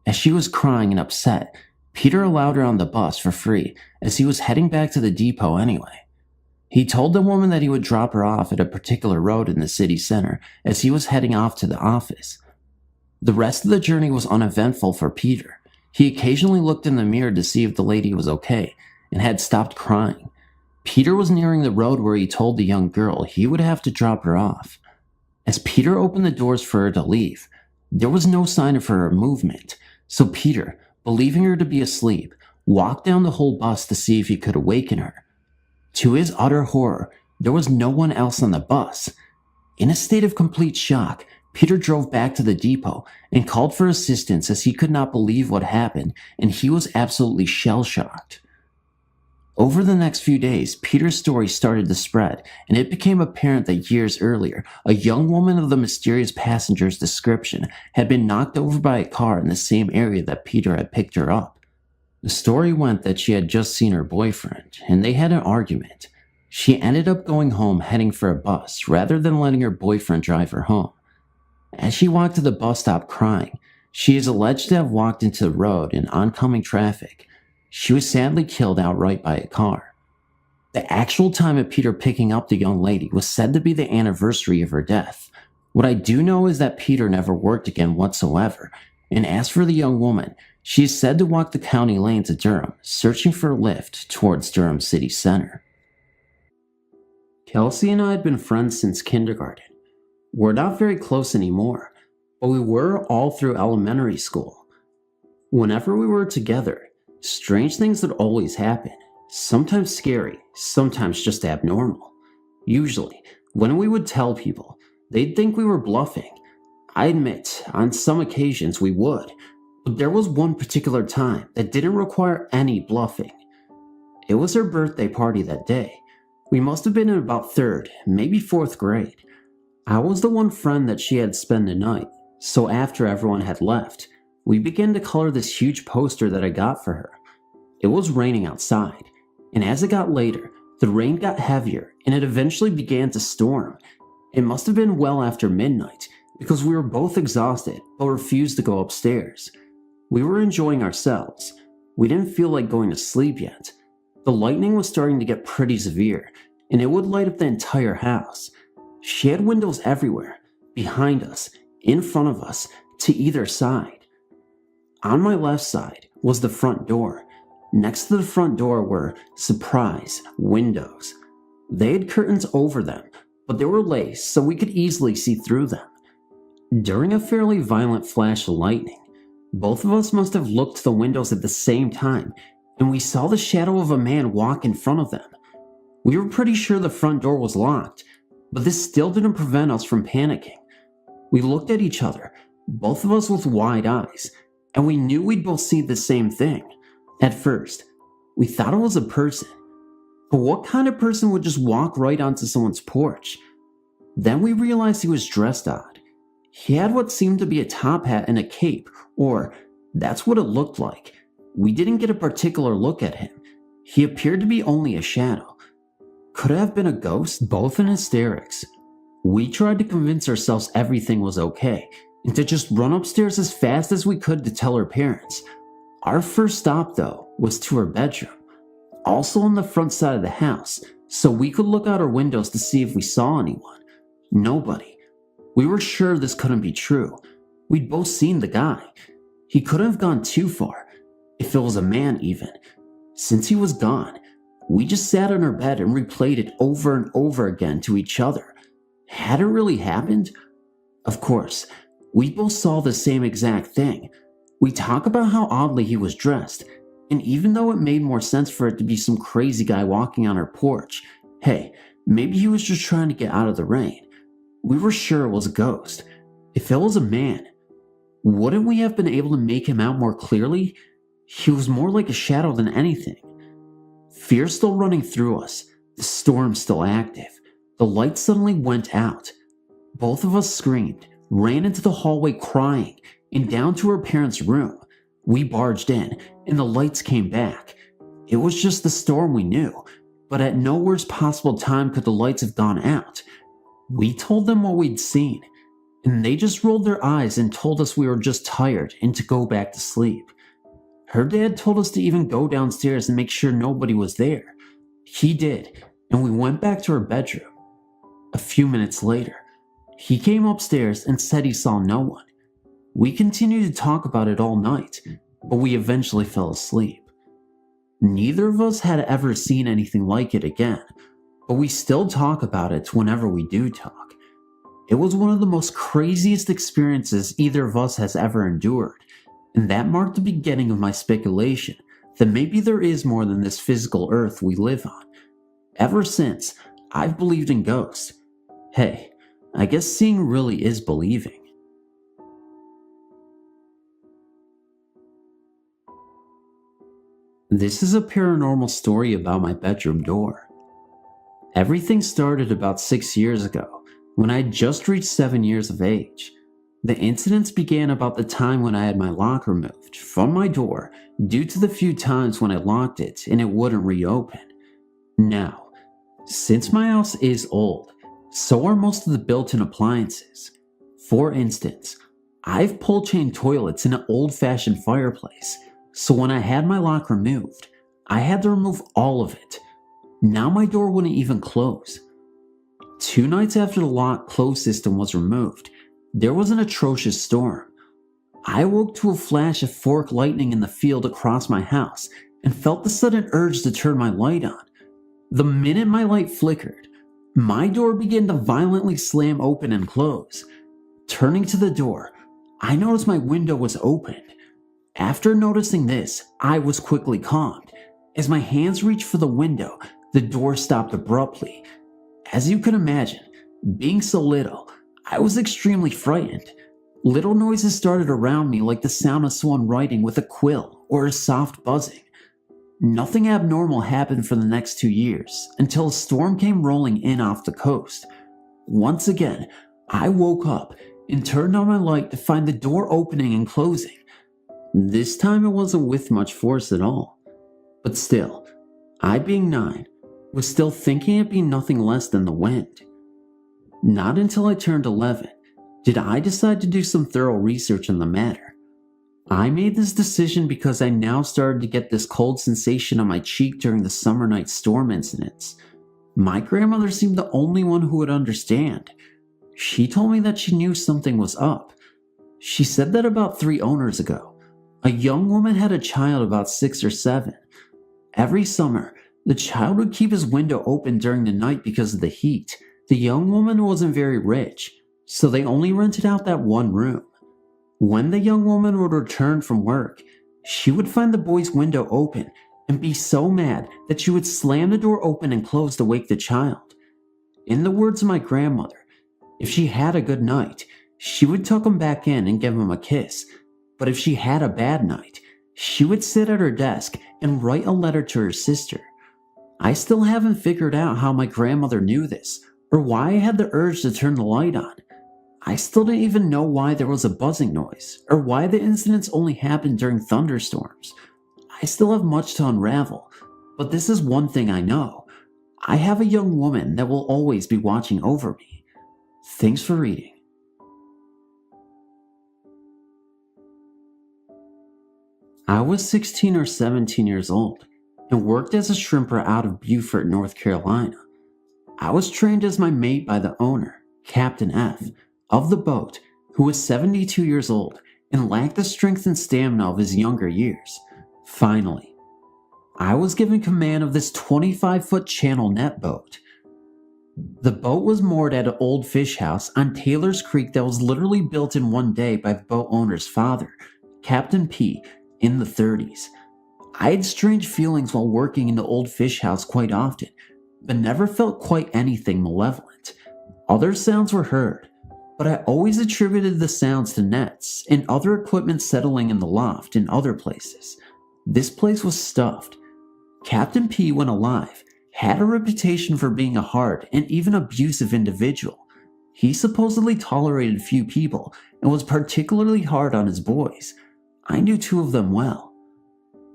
[SPEAKER 4] As she was crying and upset, Peter allowed her on the bus for free as he was heading back to the depot anyway. He told the woman that he would drop her off at a particular road in the city center as he was heading off to the office. The rest of the journey was uneventful for Peter. He occasionally looked in the mirror to see if the lady was okay and had stopped crying. Peter was nearing the road where he told the young girl he would have to drop her off. As Peter opened the doors for her to leave, there was no sign of her movement, so Peter, believing her to be asleep, walked down the whole bus to see if he could awaken her. To his utter horror, there was no one else on the bus. In a state of complete shock, Peter drove back to the depot and called for assistance as he could not believe what happened and he was absolutely shell-shocked.
[SPEAKER 1] Over the next few days, Peter's story started to spread, and it became apparent that years earlier, a young woman of the mysterious passenger's description had been knocked over by a car in the same area that Peter had picked her up. The story went that she had just seen her boyfriend, and they had an argument. She ended up going home heading for a bus rather than letting her boyfriend drive her home. As she walked to the bus stop crying, she is alleged to have walked into the road in oncoming traffic. She was sadly killed outright by a car. The actual time of Peter picking up the young lady was said to be the anniversary of her death. What I do know is that Peter never worked again whatsoever, and as for the young woman, she is said to walk the county lanes of Durham, searching for a lift towards Durham city center.
[SPEAKER 4] Kelsey and I had been friends since kindergarten. We're not very close anymore, but we were all through elementary school. Whenever we were together, strange things would always happen, sometimes scary, sometimes just abnormal. Usually, when we would tell people, they'd think we were bluffing. I admit, on some occasions we would, but there was one particular time that didn't require any bluffing. It was her birthday party that day. We must have been in about 3rd, maybe 4th grade. I was the one friend that she had spent the night, so after everyone had left, we began to color this huge poster that I got for her. It was raining outside, and as it got later, the rain got heavier and it eventually began to storm. It must have been well after midnight because we were both exhausted but refused to go upstairs. We were enjoying ourselves. We didn't feel like going to sleep yet. The lightning was starting to get pretty severe, and it would light up the entire house. She had windows everywhere, behind us, in front of us, to either side. On my left side was the front door. Next to the front door were, surprise, windows. They had curtains over them, but they were laced so we could easily see through them. During a fairly violent flash of lightning, both of us must have looked to the windows at the same time, and we saw the shadow of a man walk in front of them. We were pretty sure the front door was locked, but this still didn't prevent us from panicking. We looked at each other, both of us with wide eyes, and we knew we'd both see the same thing. At first, we thought it was a person. But what kind of person would just walk right onto someone's porch? Then we realized he was dressed odd. He had what seemed to be a top hat and a cape, or that's what it looked like. We didn't get a particular look at him. He appeared to be only a shadow. Could it have been a ghost? Both in hysterics. We tried to convince ourselves everything was okay, and to just run upstairs as fast as we could to tell her parents. Our first stop, though, was to her bedroom, also on the front side of the house, so we could look out our windows to see if we saw anyone. Nobody. We were sure this couldn't be true. We'd both seen the guy. He couldn't have gone too far, if it was a man even. Since he was gone, we just sat on our bed and replayed it over and over again to each other. Had it really happened? Of course, we both saw the same exact thing. We talk about how oddly he was dressed, and even though it made more sense for it to be some crazy guy walking on our porch, hey, maybe he was just trying to get out of the rain. We were sure it was a ghost. If it was a man, wouldn't we have been able to make him out more clearly? He was more like a shadow than anything. Fear still running through us, the storm still active. The light suddenly went out. Both of us screamed, ran into the hallway crying, and down to her parents' room. We barged in, and the lights came back. It was just the storm we knew, but at no worst possible time could the lights have gone out. We told them what we'd seen, and they just rolled their eyes and told us we were just tired and to go back to sleep. Her dad told us to even go downstairs and make sure nobody was there. He did, and we went back to her bedroom. A few minutes later, he came upstairs and said he saw no one. We continued to talk about it all night, but we eventually fell asleep. Neither of us had ever seen anything like it again, but we still talk about it whenever we do talk. It was one of the most craziest experiences either of us has ever endured, and that marked the beginning of my speculation that maybe there is more than this physical earth we live on. Ever since, I've believed in ghosts. Hey, I guess seeing really is believing. This is a paranormal story about my bedroom door. Everything started about 6 years ago, when I had just reached 7 years of age. The incidents began about the time when I had my lock removed from my door due to the few times when I locked it and it wouldn't reopen. Now, since my house is old, so are most of the built-in appliances. For instance, I've pull-chain toilets in an old-fashioned fireplace, so when I had my lock removed, I had to remove all of it. Now my door wouldn't even close. 2 nights after the lock close system was removed, there was an atrocious storm. I woke to a flash of forked lightning in the field across my house and felt the sudden urge to turn my light on. The minute my light flickered, my door began to violently slam open and close. Turning to the door, I noticed my window was opened. After noticing this, I was quickly calmed. As my hands reached for the window, the door stopped abruptly. As you can imagine, being so little, I was extremely frightened. Little noises started around me, like the sound of someone writing with a quill or a soft buzzing. Nothing abnormal happened for the next 2 years, until a storm came rolling in off the coast. Once again, I woke up and turned on my light to find the door opening and closing. This time it wasn't with much force at all. But still, I being 9, was still thinking it'd be nothing less than the wind. Not until I turned 11 did I decide to do some thorough research on the matter. I made this decision because I now started to get this cold sensation on my cheek during the summer night storm incidents. My grandmother seemed the only one who would understand. She told me that she knew something was up. She said that about 3 owners ago, a young woman had a child about 6 or 7. Every summer, the child would keep his window open during the night because of the heat. The young woman wasn't very rich, so they only rented out that one room. When the young woman would return from work, she would find the boy's window open and be so mad that she would slam the door open and close to wake the child. In the words of my grandmother, if she had a good night, she would tuck him back in and give him a kiss. But if she had a bad night, she would sit at her desk and write a letter to her sister. I still haven't figured out how my grandmother knew this, or why I had the urge to turn the light on. I still didn't even know why there was a buzzing noise, or why the incidents only happened during thunderstorms. I still have much to unravel, but this is one thing I know. I have a young woman that will always be watching over me. Thanks for reading. I was 16 or 17 years old and worked as a shrimper out of Beaufort, North Carolina. I was trained as my mate by the owner, Captain F, of the boat, who was 72 years old and lacked the strength and stamina of his younger years. Finally, I was given command of this 25-foot channel net boat. The boat was moored at an old fish house on Taylor's Creek that was literally built in one day by the boat owner's father, Captain P, in the 30s. I had strange feelings while working in the old fish house quite often, but never felt quite anything malevolent. Other sounds were heard, but I always attributed the sounds to nets and other equipment settling in the loft and other places. This place was stuffed. Captain P, when alive, had a reputation for being a hard and even abusive individual. He supposedly tolerated few people and was particularly hard on his boys. I knew 2 of them well.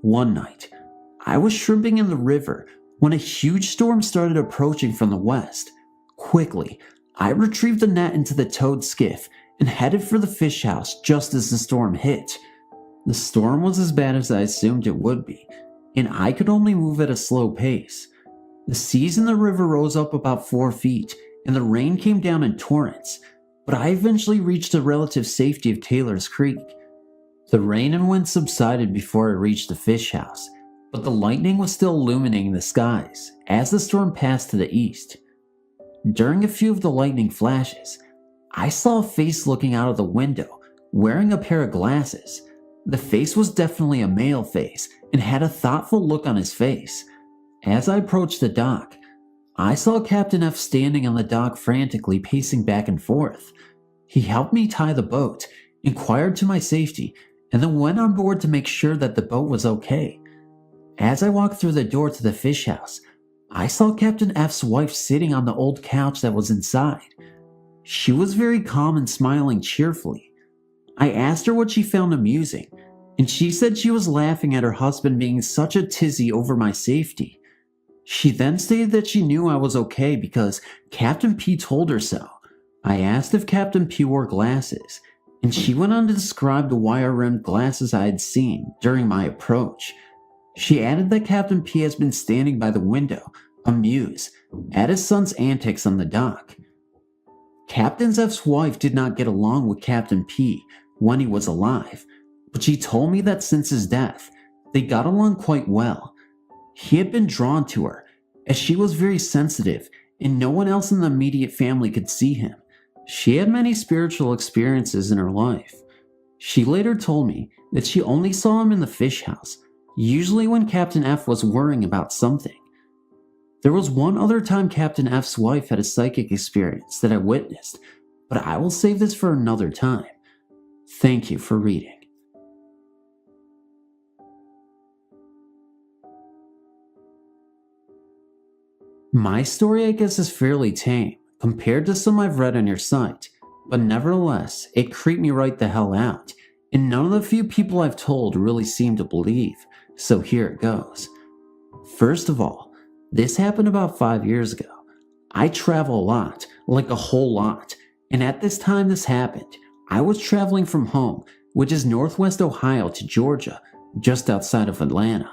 [SPEAKER 4] One night, I was shrimping in the river when a huge storm started approaching from the west. Quickly, I retrieved the net into the towed skiff and headed for the fish house just as the storm hit. The storm was as bad as I assumed it would be, and I could only move at a slow pace. The seas in the river rose up about 4 feet, and the rain came down in torrents, but I eventually reached the relative safety of Taylor's Creek. The rain and wind subsided before I reached the fish house, but the lightning was still illuminating the skies as the storm passed to the east. During a few of the lightning flashes, I saw a face looking out of the window, wearing a pair of glasses. The face was definitely a male face and had a thoughtful look on his face. As I approached the dock, I saw Captain F standing on the dock frantically pacing back and forth. He helped me tie the boat, inquired to my safety, and then went on board to make sure that the boat was okay.
[SPEAKER 1] As I walked through the door to the fish house, I saw Captain F's wife sitting on the old couch that was inside. She was very calm and smiling cheerfully. I asked her what she found amusing, and she said she was laughing at her husband being such a tizzy over my safety. She then stated that she knew I was okay because Captain P told her so. I asked if Captain P wore glasses, and she went on to describe the wire-rimmed glasses I had seen during my approach. She added that Captain P has been standing by the window, amused, at his son's antics on the dock. Captain F's wife did not get along with Captain P when he was alive, but she told me that since his death, they got along quite well. He had been drawn to her, as she was very sensitive and no one else in the immediate family could see him. She had many spiritual experiences in her life. She later told me that she only saw him in the fish house, usually when Captain F was worrying about something. There was one other time Captain F's wife had a psychic experience that I witnessed, but I will save this for another time. Thank you for reading. My story, I guess, is fairly tame compared to some I've read on your site, but nevertheless, it creeped me right the hell out, and none of the few people I've told really seem to believe, so here it goes. First of all, this happened about 5 years ago. I travel a lot, like a whole lot, and at this time this happened, I was traveling from home, which is northwest Ohio, to Georgia, just outside of Atlanta.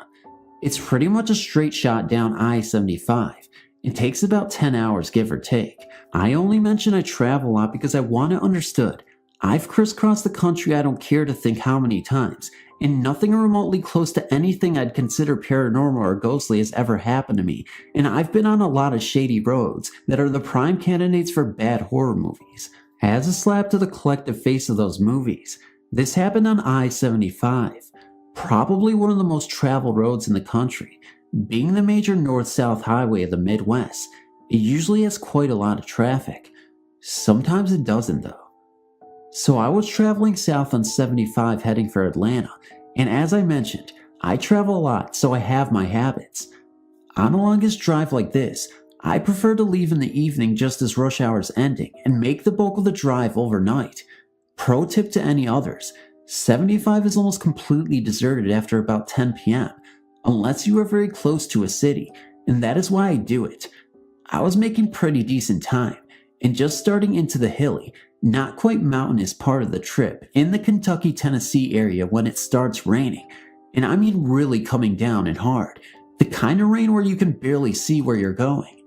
[SPEAKER 1] It's pretty much a straight shot down I-75. It takes about 10 hours, give or take. I only mention I travel a lot because I want it understood. I've crisscrossed the country I don't care to think how many times, and nothing remotely close to anything I'd consider paranormal or ghostly has ever happened to me, and I've been on a lot of shady roads that are the prime candidates for bad horror movies. As a slap to the collective face of those movies, this happened on I-75, probably one of the most traveled roads in the country. Being the major north-south highway of the Midwest, it usually has quite a lot of traffic. Sometimes it doesn't though. So I was traveling south on 75 heading for Atlanta, and as I mentioned, I travel a lot, so I have my habits. On a longest drive like this, I prefer to leave in the evening just as rush hour is ending and make the bulk of the drive overnight. Pro tip to any others, 75 is almost completely deserted after about 10 p.m. unless you are very close to a city, and that is why I do it. I was making pretty decent time, and just starting into the hilly, not quite mountainous part of the trip in the Kentucky-Tennessee area when it starts raining, and I mean really coming down and hard, the kind of rain where you can barely see where you're going.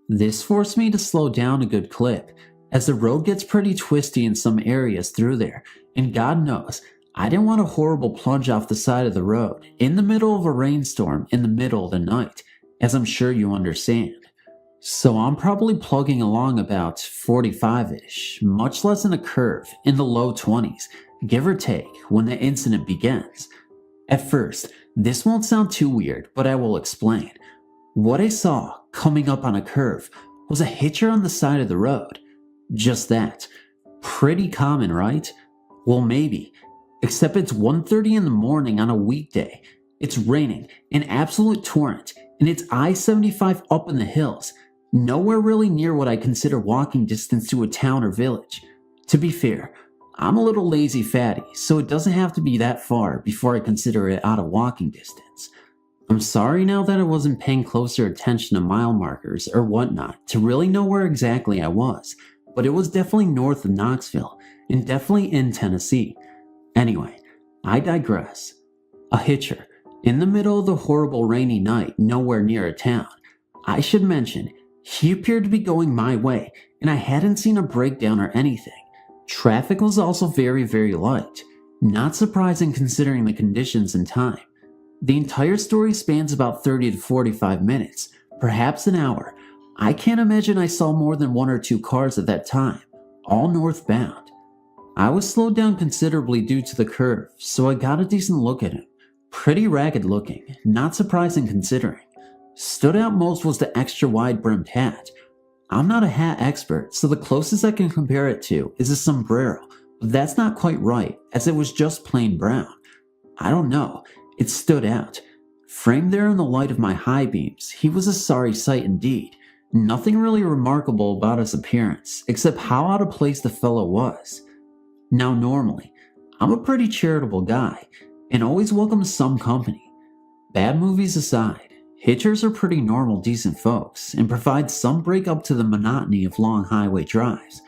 [SPEAKER 1] This forced me to slow down a good clip, as the road gets pretty twisty in some areas through there, and God knows, I didn't want a horrible plunge off the side of the road in the middle of a rainstorm in the middle of the night, as I'm sure you understand. So I'm probably plugging along about 45-ish, much less in a curve, in the low 20s, give or take, when the incident begins. At first, this won't sound too weird, but I will explain. What I saw, coming up on a curve, was a hitcher on the side of the road. Just that. Pretty common, right? Well, maybe. Except it's 1:30 in the morning on a weekday. It's raining, an absolute torrent, and it's I-75 up in the hills. Nowhere really near what I consider walking distance to a town or village. To be fair, I'm a little lazy fatty, so it doesn't have to be that far before I consider it out of walking distance. I'm sorry now that I wasn't paying closer attention to mile markers or whatnot to really know where exactly I was, but it was definitely north of Knoxville, and definitely in Tennessee. Anyway, I digress. A hitcher, in the middle of the horrible rainy night, nowhere near a town. I should mention, he appeared to be going my way, and I hadn't seen a breakdown or anything. Traffic was also very, very light. Not surprising considering the conditions and time. The entire story spans about 30 to 45 minutes, perhaps an hour. I can't imagine I saw more than 1 or 2 cars at that time, all northbound. I was slowed down considerably due to the curve, so I got a decent look at him. Pretty ragged looking, not surprising considering. Stood out most was the extra wide brimmed hat. I'm not a hat expert, so the closest I can compare it to is a sombrero, but that's not quite right, as it was just plain brown. I don't know, it stood out. Framed there in the light of my high beams, he was a sorry sight indeed. Nothing really remarkable about his appearance, except how out of place the fellow was. Now normally, I'm a pretty charitable guy, and always welcome some company. Bad movies aside, hitchers are pretty normal, decent folks, and provide some break up to the monotony of long highway drives.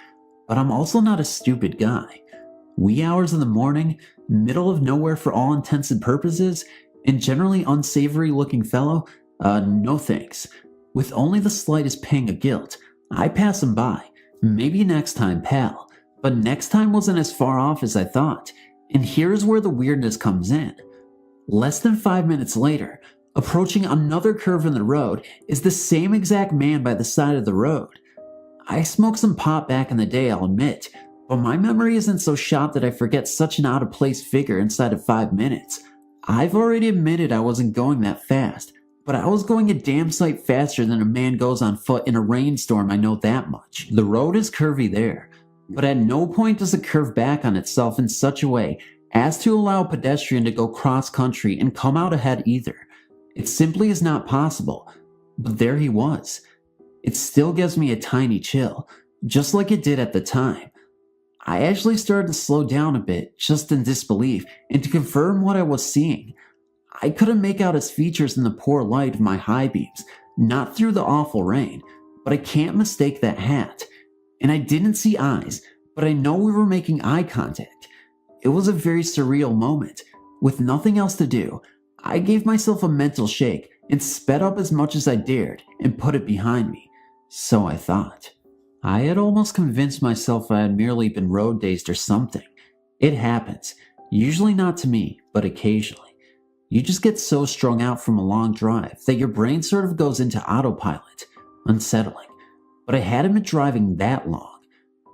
[SPEAKER 1] But I'm also not a stupid guy. Wee hours in the morning, middle of nowhere for all intents and purposes, and generally unsavory looking fellow, no thanks. With only the slightest pang of guilt, I pass him by. Maybe next time, pal. But next time wasn't as far off as I thought. And here's where the weirdness comes in. Less than 5 minutes later, approaching another curve in the road, is the same exact man by the side of the road. I smoked some pot back in the day, I'll admit, but my memory isn't so shot that I forget such an out-of-place figure inside of 5 minutes. I've already admitted I wasn't going that fast, but I was going a damn sight faster than a man goes on foot in a rainstorm, I know that much. The road is curvy there, but at no point does it curve back on itself in such a way as to allow a pedestrian to go cross-country and come out ahead either. It simply is not possible, but there he was. It still gives me a tiny chill, just like it did at the time. I actually started to slow down a bit, just in disbelief, and to confirm what I was seeing. I couldn't make out his features in the poor light of my high beams, not through the awful rain, but I can't mistake that hat. And I didn't see eyes, but I know we were making eye contact. It was a very surreal moment. With nothing else to do, I gave myself a mental shake and sped up as much as I dared and put it behind me. So I thought. I had almost convinced myself I had merely been road dazed or something. It happens. Usually not to me, but occasionally. You just get so strung out from a long drive that your brain sort of goes into autopilot. Unsettling. But I hadn't been driving that long.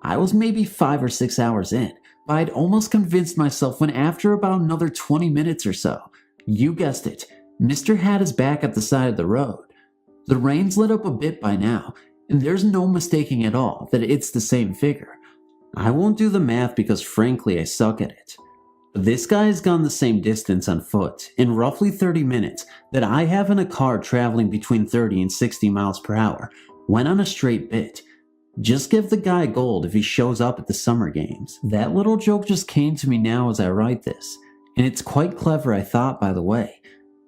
[SPEAKER 1] I was maybe 5 or 6 hours in, but I'd almost convinced myself when after about another 20 minutes or so, you guessed it, Mr. Hat is back at the side of the road. The rain's lit up a bit by now, and there's no mistaking at all that it's the same figure. I won't do the math because frankly I suck at it. But this guy has gone the same distance on foot in roughly 30 minutes that I have in a car traveling between 30 and 60 miles per hour, went on a straight bit. Just give the guy gold if he shows up at the summer games. That little joke just came to me now as I write this, and it's quite clever I thought, by the way.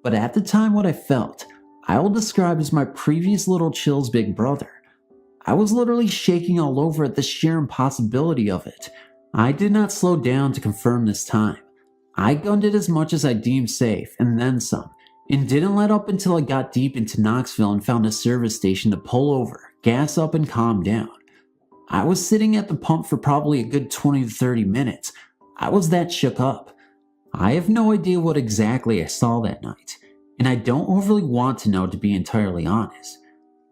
[SPEAKER 1] But at the time what I felt, I will describe as my previous little chill's big brother. I was literally shaking all over at the sheer impossibility of it. I did not slow down to confirm this time. I gunned it as much as I deemed safe, and then some, and didn't let up until I got deep into Knoxville and found a service station to pull over, gas up, and calm down. I was sitting at the pump for probably a good 20 to 30 minutes. I was that shook up. I have no idea what exactly I saw that night, and I don't overly want to know, to be entirely honest.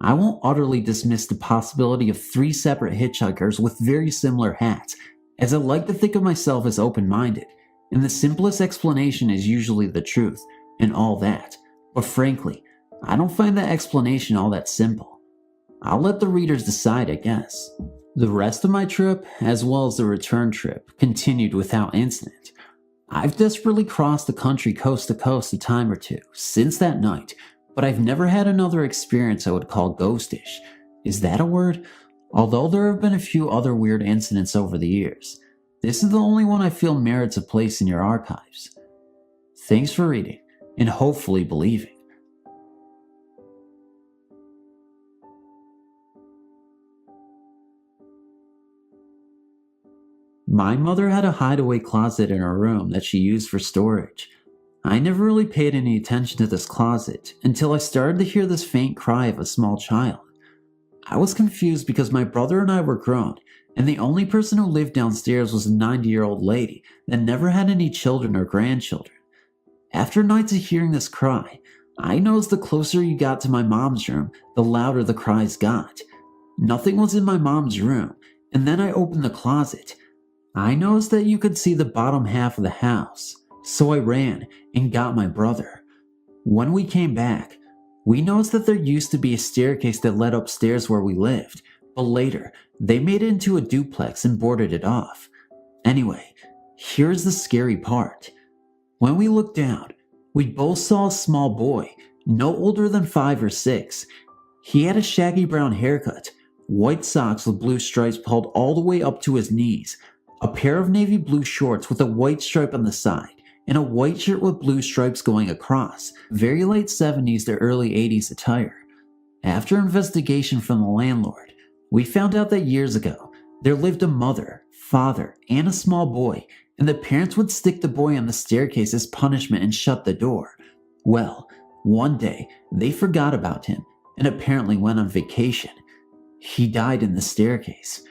[SPEAKER 1] I won't utterly dismiss the possibility of 3 separate hitchhikers with very similar hats, as I like to think of myself as open-minded, and the simplest explanation is usually the truth, and all that. But frankly, I don't find that explanation all that simple. I'll let the readers decide, I guess. The rest of my trip, as well as the return trip, continued without incident. I've desperately crossed the country coast to coast a time or two since that night, but I've never had another experience I would call ghostish. Is that a word? Although there have been a few other weird incidents over the years, this is the only one I feel merits a place in your archives. Thanks for reading, and hopefully believing. My mother had a hideaway closet in her room that she used for storage. I never really paid any attention to this closet until I started to hear this faint cry of a small child. I was confused because my brother and I were grown, and the only person who lived downstairs was a 90-year-old lady that never had any children or grandchildren. After nights of hearing this cry, I noticed the closer you got to my mom's room, the louder the cries got. Nothing was in my mom's room, and then I opened the closet. I noticed that you could see the bottom half of the house, so I ran and got my brother. When we came back, we noticed that there used to be a staircase that led upstairs where we lived, but later, they made it into a duplex and boarded it off. Anyway, here's the scary part. When we looked down, We both saw a small boy, no older than 5 or 6. He had a shaggy brown haircut, white socks with blue stripes pulled all the way up to his knees, a pair of navy blue shorts with a white stripe on the side, and a white shirt with blue stripes going across. Very late 70s to early 80s attire. After investigation from the landlord, we found out that years ago, there lived a mother, father, and a small boy, and the parents would stick the boy on the staircase as punishment and shut the door. Well, one day, they forgot about him and apparently went on vacation. He died in the staircase.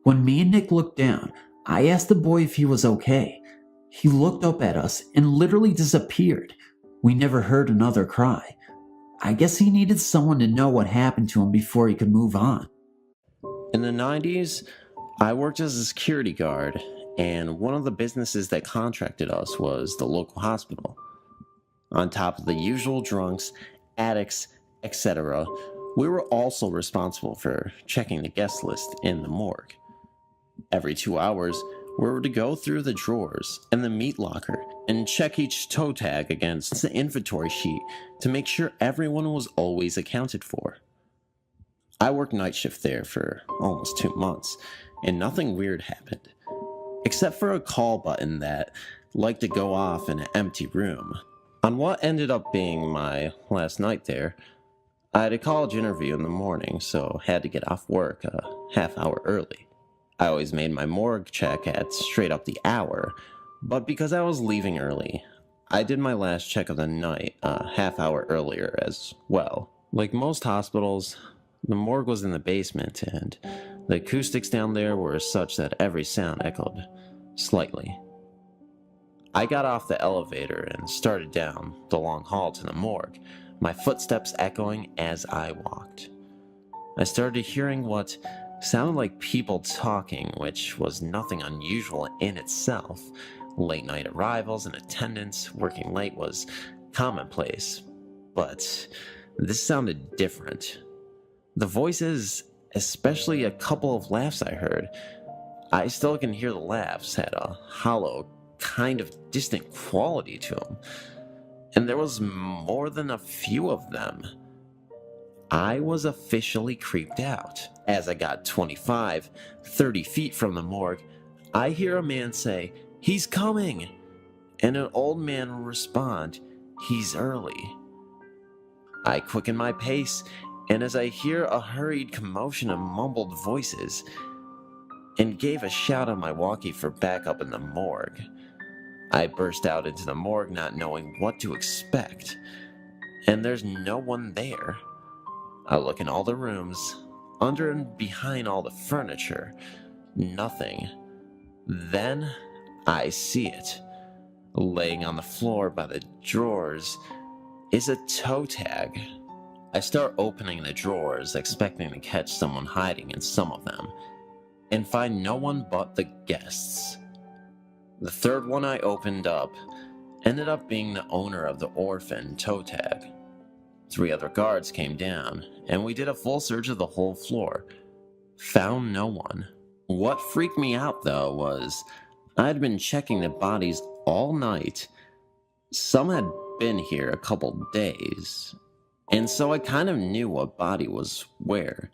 [SPEAKER 1] When me and Nick looked down, I asked the boy if he was okay. He looked up at us and literally disappeared. We never heard another cry. I guess he needed someone to know what happened to him before he could move on.
[SPEAKER 3] In the 90s, I worked as a security guard, and one of the businesses that contracted us was the local hospital. On top of the usual drunks, addicts, etc., we were also responsible for checking the guest list in the morgue. Every 2 hours, we were to go through the drawers and the meat locker and check each toe tag against the inventory sheet to make sure everyone was always accounted for. I worked night shift there for almost 2 months, and nothing weird happened, except for a call button that liked to go off in an empty room. On what ended up being my last night there, I had a college interview in the morning, so had to get off work a half hour early. I always made my morgue check at straight up the hour, but because I was leaving early, I did my last check of the night a half hour earlier as well. Like most hospitals, the morgue was in the basement, and the acoustics down there were such that every sound echoed slightly. I got off the elevator and started down the long hall to the morgue, my footsteps echoing as I walked. I started hearing what sounded like people talking, which was nothing unusual in itself. Late night arrivals and attendance working late was commonplace, but this sounded different. The voices, especially a couple of laughs I heard, I still can hear the laughs, had a hollow, kind of distant quality to them, and there was more than a few of them. I was officially creeped out. As I got 25, 30 feet from the morgue, I hear a man say, "He's coming!" And an old man will respond, "He's early." I quicken my pace, and as I hear a hurried commotion of mumbled voices, and gave a shout on my walkie for backup in the morgue. I burst out into the morgue not knowing what to expect, and there's no one there. I look in all the rooms, under and behind all the furniture, nothing. Then I see it. Laying on the floor by the drawers is a toe tag. I start opening the drawers, expecting to catch someone hiding in some of them, and find no one but the guests. The third one I opened up ended up being the owner of the orphan toe tag. 3 other guards came down, and we did a full search of the whole floor. Found no one. What freaked me out, though, was I'd been checking the bodies all night. Some had been here a couple days, and so I kind of knew what body was where.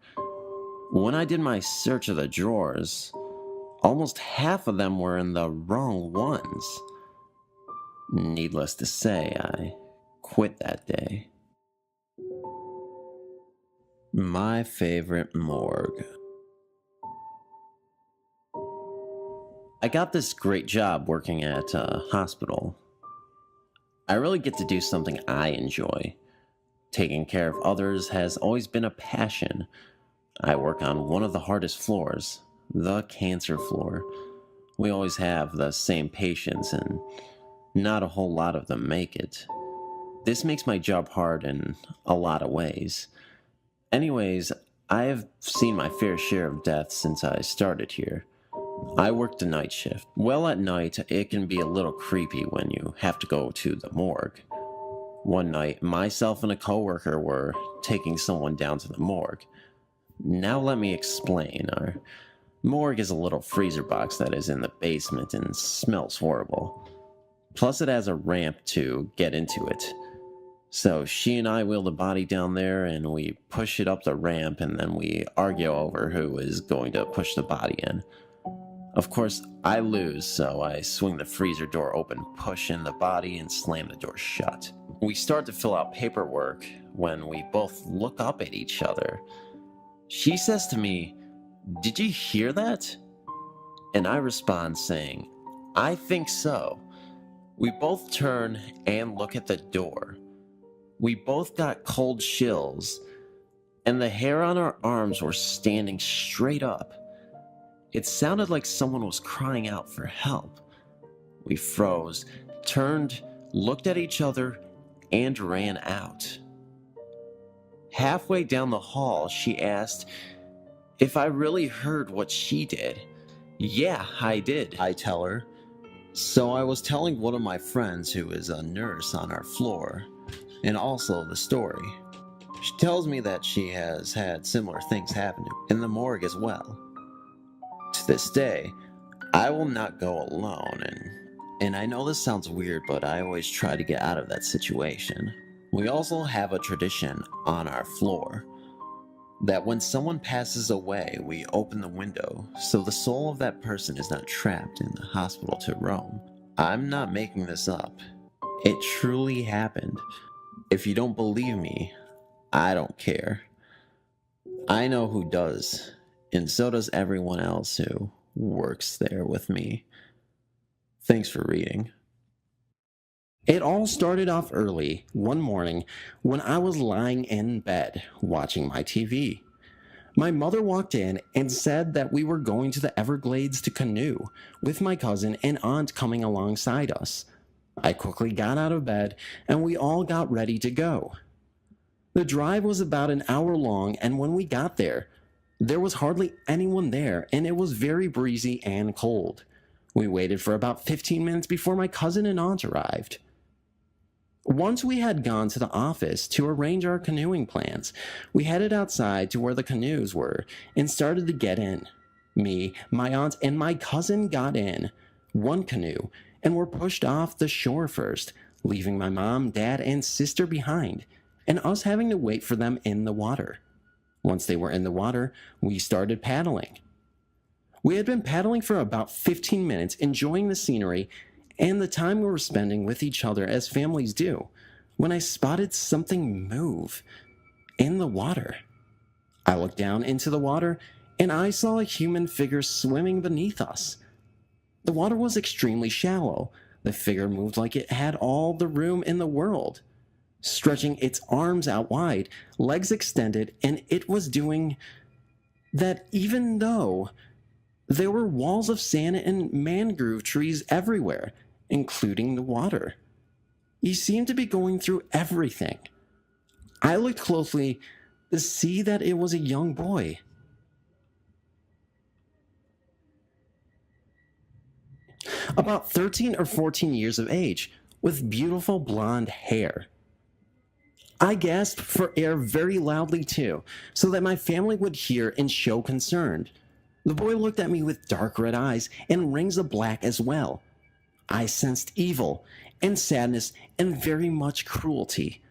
[SPEAKER 3] When I did my search of the drawers, almost half of them were in the wrong ones. Needless to say, I quit that day. My favorite morgue. I got this great job working at a hospital. I really get to do something I enjoy. Taking care of others has always been a passion. I work on one of the hardest floors, the cancer floor. We always have the same patients, and not a whole lot of them make it. This makes my job hard in a lot of ways. Anyways, I have seen my fair share of deaths since I started here. I worked the night shift. Well, at night, it can be a little creepy when you have to go to the morgue. One night, myself and a coworker were taking someone down to the morgue. Now let me explain. Our morgue is a little freezer box that is in the basement and smells horrible. Plus, it has a ramp to get into it. So she and I wheel the body down there and we push it up the ramp, and then we argue over who is going to push the body in. Of course, I lose, so I swing the freezer door open, push in the body, and slam the door shut. We start to fill out paperwork when we both look up at each other. She says to me, "Did you hear that?" And I respond saying, "I think so." We both turn and look at the door. We both got cold chills, and the hair on our arms were standing straight up. It sounded like someone was crying out for help. We froze, turned, looked at each other, and ran out. Halfway down the hall, she asked if I really heard what she did. "Yeah, I did," I tell her. So I was telling one of my friends who is a nurse on our floor, and also the story. She tells me that she has had similar things happen in the morgue as well. To this day, I will not go alone, and I know this sounds weird, but I always try to get out of that situation. We also have a tradition on our floor that when someone passes away, we open the window so the soul of that person is not trapped in the hospital to roam. I'm not making this up. It truly happened. If you don't believe me, I don't care. I know who does, and so does everyone else who works there with me. Thanks for reading. It all started off early one morning when I was lying in bed watching my TV. My mother walked in and said that we were going to the Everglades to canoe, with my cousin and aunt coming alongside us. I quickly got out of bed and we all got ready to go. The drive was about an hour long, and when we got there was hardly anyone there, and it was very breezy and cold. We waited for about 15 minutes before my cousin and aunt arrived. Once we had gone to the office to arrange our canoeing plans, we headed outside to where the canoes were and started to get in. Me, my aunt, and my cousin got in one canoe and were pushed off the shore first, leaving my mom, dad, and sister behind, and us having to wait for them in the water. Once they were in the water, we started paddling. We had been paddling for about 15 minutes, enjoying the scenery and the time we were spending with each other as families do, when I spotted something move in the water. I looked down into the water and I saw a human figure swimming beneath us. The water was extremely shallow. The figure moved like it had all the room in the world, stretching its arms out wide, legs extended, and it was doing that even though there were walls of sand and mangrove trees everywhere, including the water. He seemed to be going through everything. I looked closely to see that it was a young boy. About 13 or 14 years of age, with beautiful blonde hair. I gasped for air very loudly too, so that my family would hear and show concern. The boy looked at me with dark red eyes and rings of black as well. I sensed evil and sadness and very much cruelty.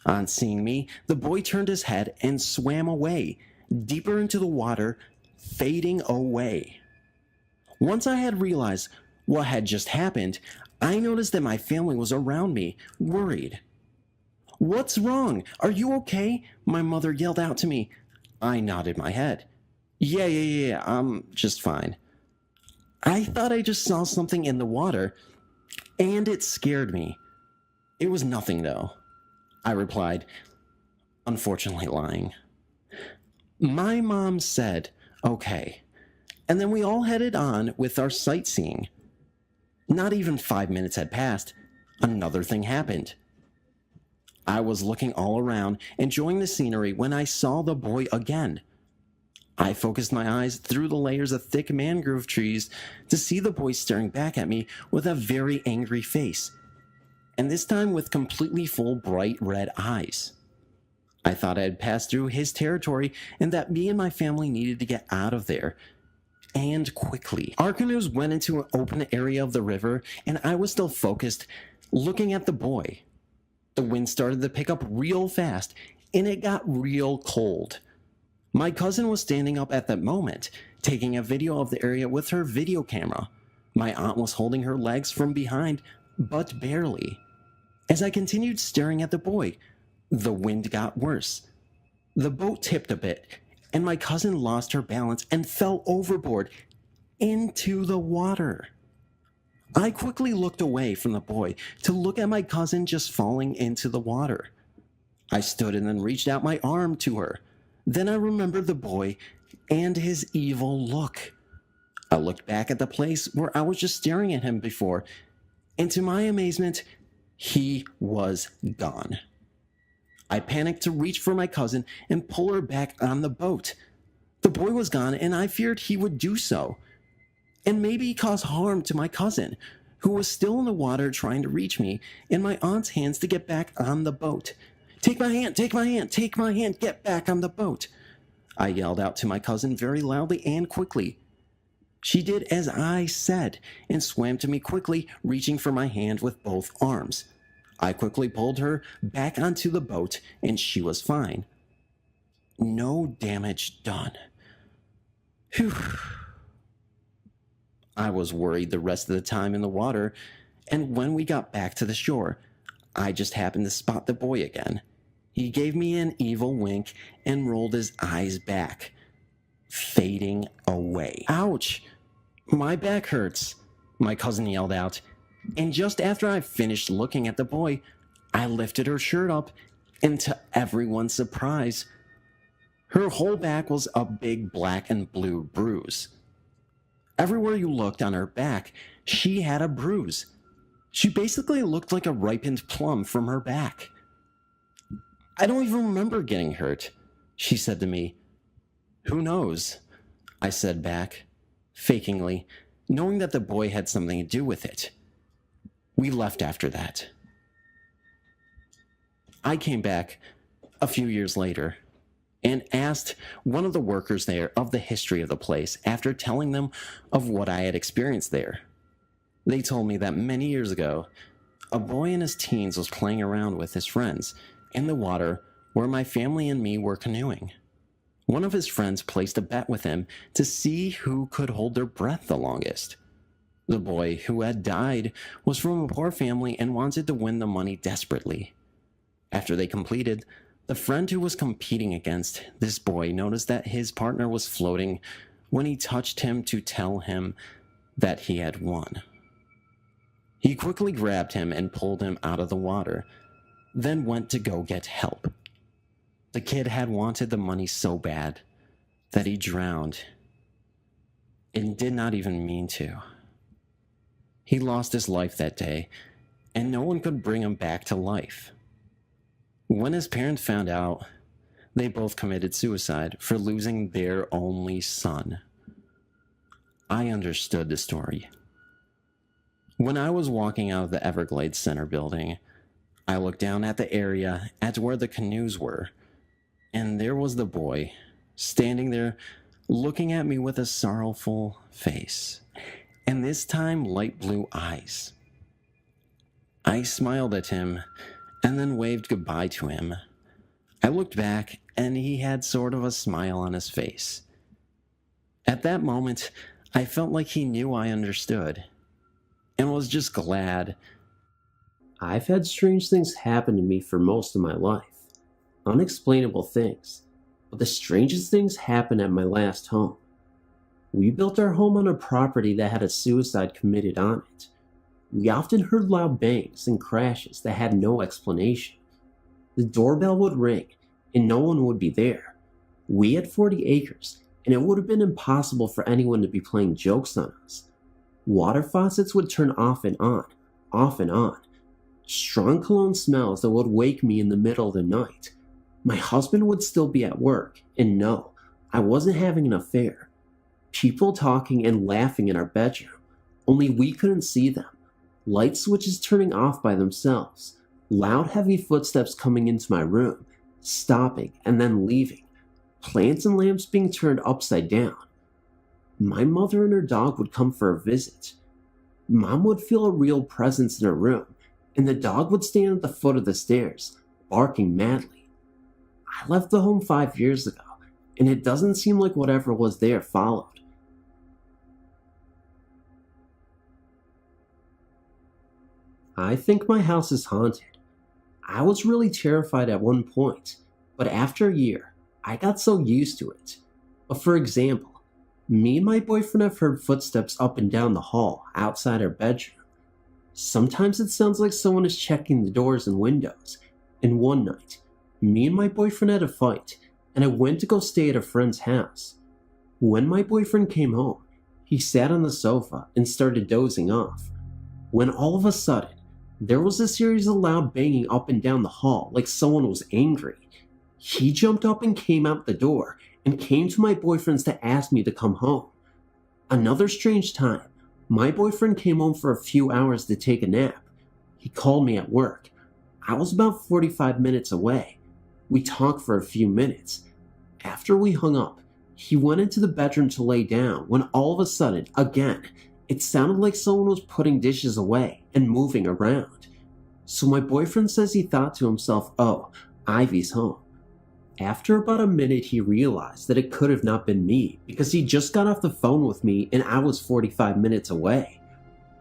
[SPEAKER 3] On seeing me, the boy turned his head and swam away, deeper into the water, fading away. Once I had realized what had just happened, I noticed that my family was around me, worried. "What's wrong? Are you okay?" my mother yelled out to me. I nodded my head. Yeah, I'm just fine. I thought I just saw something in the water, and it scared me. It was nothing, though, I replied, unfortunately lying. My mom said, okay, and then we all headed on with our sightseeing. Not even 5 minutes had passed. Another thing happened. I was looking all around, enjoying the scenery, when I saw the boy again. I focused my eyes through the layers of thick mangrove trees to see the boy staring back at me with a very angry face, and this time with completely full bright red eyes. I thought I had passed through his territory and that me and my family needed to get out of there,
[SPEAKER 2] and quickly. Our canoes went into an open area of the river, and I was still focused, looking at the boy. The wind started to pick up real fast, and it got real cold. My cousin was standing up at that moment, taking a video of the area with her video camera. My aunt was holding her legs from behind, but barely. As I continued staring at the boy, the wind got worse. The boat tipped a bit, and my cousin lost her balance and fell overboard into the water. I quickly looked away from the boy to look at my cousin just falling into the water. I stood and then reached out my arm to her. Then I remembered the boy and his evil look. I looked back at the place where I was just staring at him before, and to my amazement, he was gone. I panicked to reach for my cousin and pull her back on the boat. The boy was gone, and I feared he would do so, and maybe cause harm to my cousin, who was still in the water trying to reach me and my aunt's hands to get back on the boat. "Take my hand, take my hand, take my hand, get back on the boat," I yelled out to my cousin very loudly and quickly. She did as I said and swam to me quickly, reaching for my hand with both arms. I quickly pulled her back onto the boat, and she was fine. No damage done. Phew. I was worried the rest of the time in the water, and when we got back to the shore, I just happened to spot the boy again. He gave me an evil wink and rolled his eyes back, fading away. "Ouch! My back hurts," my cousin yelled out, and just after I finished looking at the boy, I lifted her shirt up, and to everyone's surprise, her whole back was a big black and blue bruise. Everywhere you looked on her back, she had a bruise. She basically looked like a ripened plum from her back. "I don't even remember getting hurt," she said to me. "Who knows?" I said back, fakingly, knowing that the boy had something to do with it. We left after that. I came back a few years later and asked one of the workers there of the history of the place after telling them of what I had experienced there. They told me that many years ago, a boy in his teens was playing around with his friends in the water where my family and me were canoeing. One of his friends placed a bet with him to see who could hold their breath the longest. The boy, who had died, was from a poor family and wanted to win the money desperately. After they completed, the friend who was competing against this boy noticed that his partner was floating when he touched him to tell him that he had won. He quickly grabbed him and pulled him out of the water, then went to go get help. The kid had wanted the money so bad that he drowned and did not even mean to. He lost his life that day, and no one could bring him back to life. When his parents found out, they both committed suicide for losing their only son. I understood the story. When I was walking out of the Everglades Center building, I looked down at the area at where the canoes were, and there was the boy, standing there, looking at me with a sorrowful face, and this time light blue eyes. I smiled at him, and then waved goodbye to him. I looked back, and he had sort of a smile on his face. At that moment, I felt like he knew I understood, and was just glad.
[SPEAKER 4] I've had strange things happen to me for most of my life. Unexplainable things. But the strangest things happened at my last home. We built our home on a property that had a suicide committed on it. We often heard loud bangs and crashes that had no explanation. The doorbell would ring, and no one would be there. We had 40 acres, and it would have been impossible for anyone to be playing jokes on us. Water faucets would turn off and on, off and on. Strong cologne smells that would wake me in the middle of the night. My husband would still be at work, and no, I wasn't having an affair. People talking and laughing in our bedroom, only we couldn't see them. Light switches turning off by themselves. Loud heavy footsteps coming into my room, stopping and then leaving. Plants and lamps being turned upside down.
[SPEAKER 2] my mother and her dog would come for a visit. Mom would feel a real presence in her room, and the dog would stand at the foot of the stairs, barking madly. I left the home 5 years ago, and it doesn't seem like whatever was there followed. I think my house is haunted. I was really terrified at one point, but after a year, I got so used to it. But for example, me and my boyfriend have heard footsteps up and down the hall outside our bedroom. Sometimes it sounds like someone is checking the doors and windows. And one night, me and my boyfriend had a fight, and I went to go stay at a friend's house. When my boyfriend came home, he sat on the sofa and started dozing off. When all of a sudden, there was a series of loud banging up and down the hall like someone was angry. He jumped up and came out the door and came to my boyfriend's to ask me to come home. Another strange time, my boyfriend came home for a few hours to take a nap. He called me at work. I was about 45 minutes away. We talked for a few minutes. After we hung up, he went into the bedroom to lay down when all of a sudden, again, it sounded like someone was putting dishes away and moving around. So my boyfriend says he thought to himself, oh, Ivy's home. After about a minute, he realized that it could have not been me because he just got off the phone with me and I was 45 minutes away.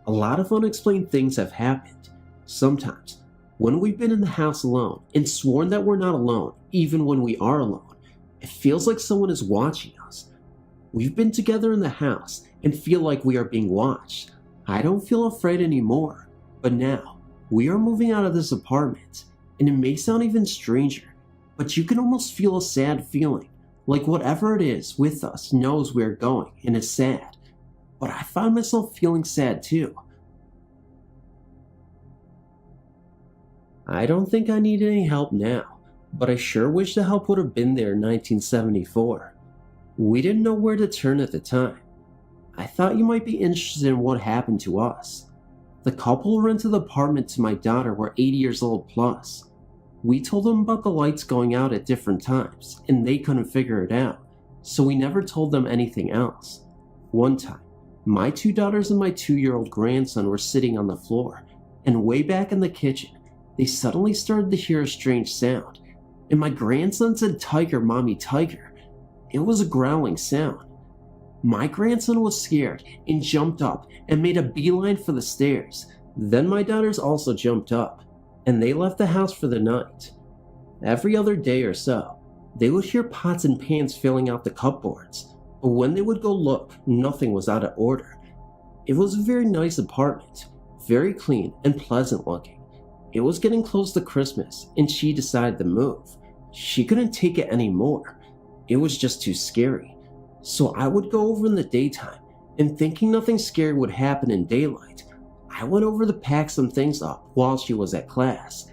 [SPEAKER 2] A lot of unexplained things have happened. Sometimes, when we've been in the house alone and sworn that we're not alone, even when we are alone, it feels like someone is watching us. We've been together in the house and feel like we are being watched. I don't feel afraid anymore, but now we are moving out of this apartment, and it may sound even stranger, but you can almost feel a sad feeling, like whatever it is with us knows we're going and is sad. But I find myself feeling sad too. I don't think I need any help now, but I sure wish the help would have been there in 1974. We didn't know where to turn at the time. I thought you might be interested in what happened to us. The couple who rented the apartment to my daughter were 80 years old plus. We told them about the lights going out at different times, and they couldn't figure it out, so we never told them anything else. One time, my 2 daughters and my 2-year-old grandson were sitting on the floor, and way back in the kitchen, they suddenly started to hear a strange sound, and my grandson said, "Tiger, mommy, tiger." It was a growling sound. My grandson was scared and jumped up and made a beeline for the stairs. Then my daughters also jumped up, and they left the house for the night. Every other day or so, they would hear pots and pans filling out the cupboards, but when they would go look, nothing was out of order. It was a very nice apartment, very clean and pleasant looking. It was getting close to Christmas, and she decided to move. She couldn't take it anymore. It was just too scary. So I would go over in the daytime, and thinking nothing scary would happen in daylight, I went over to pack some things up while she was at class.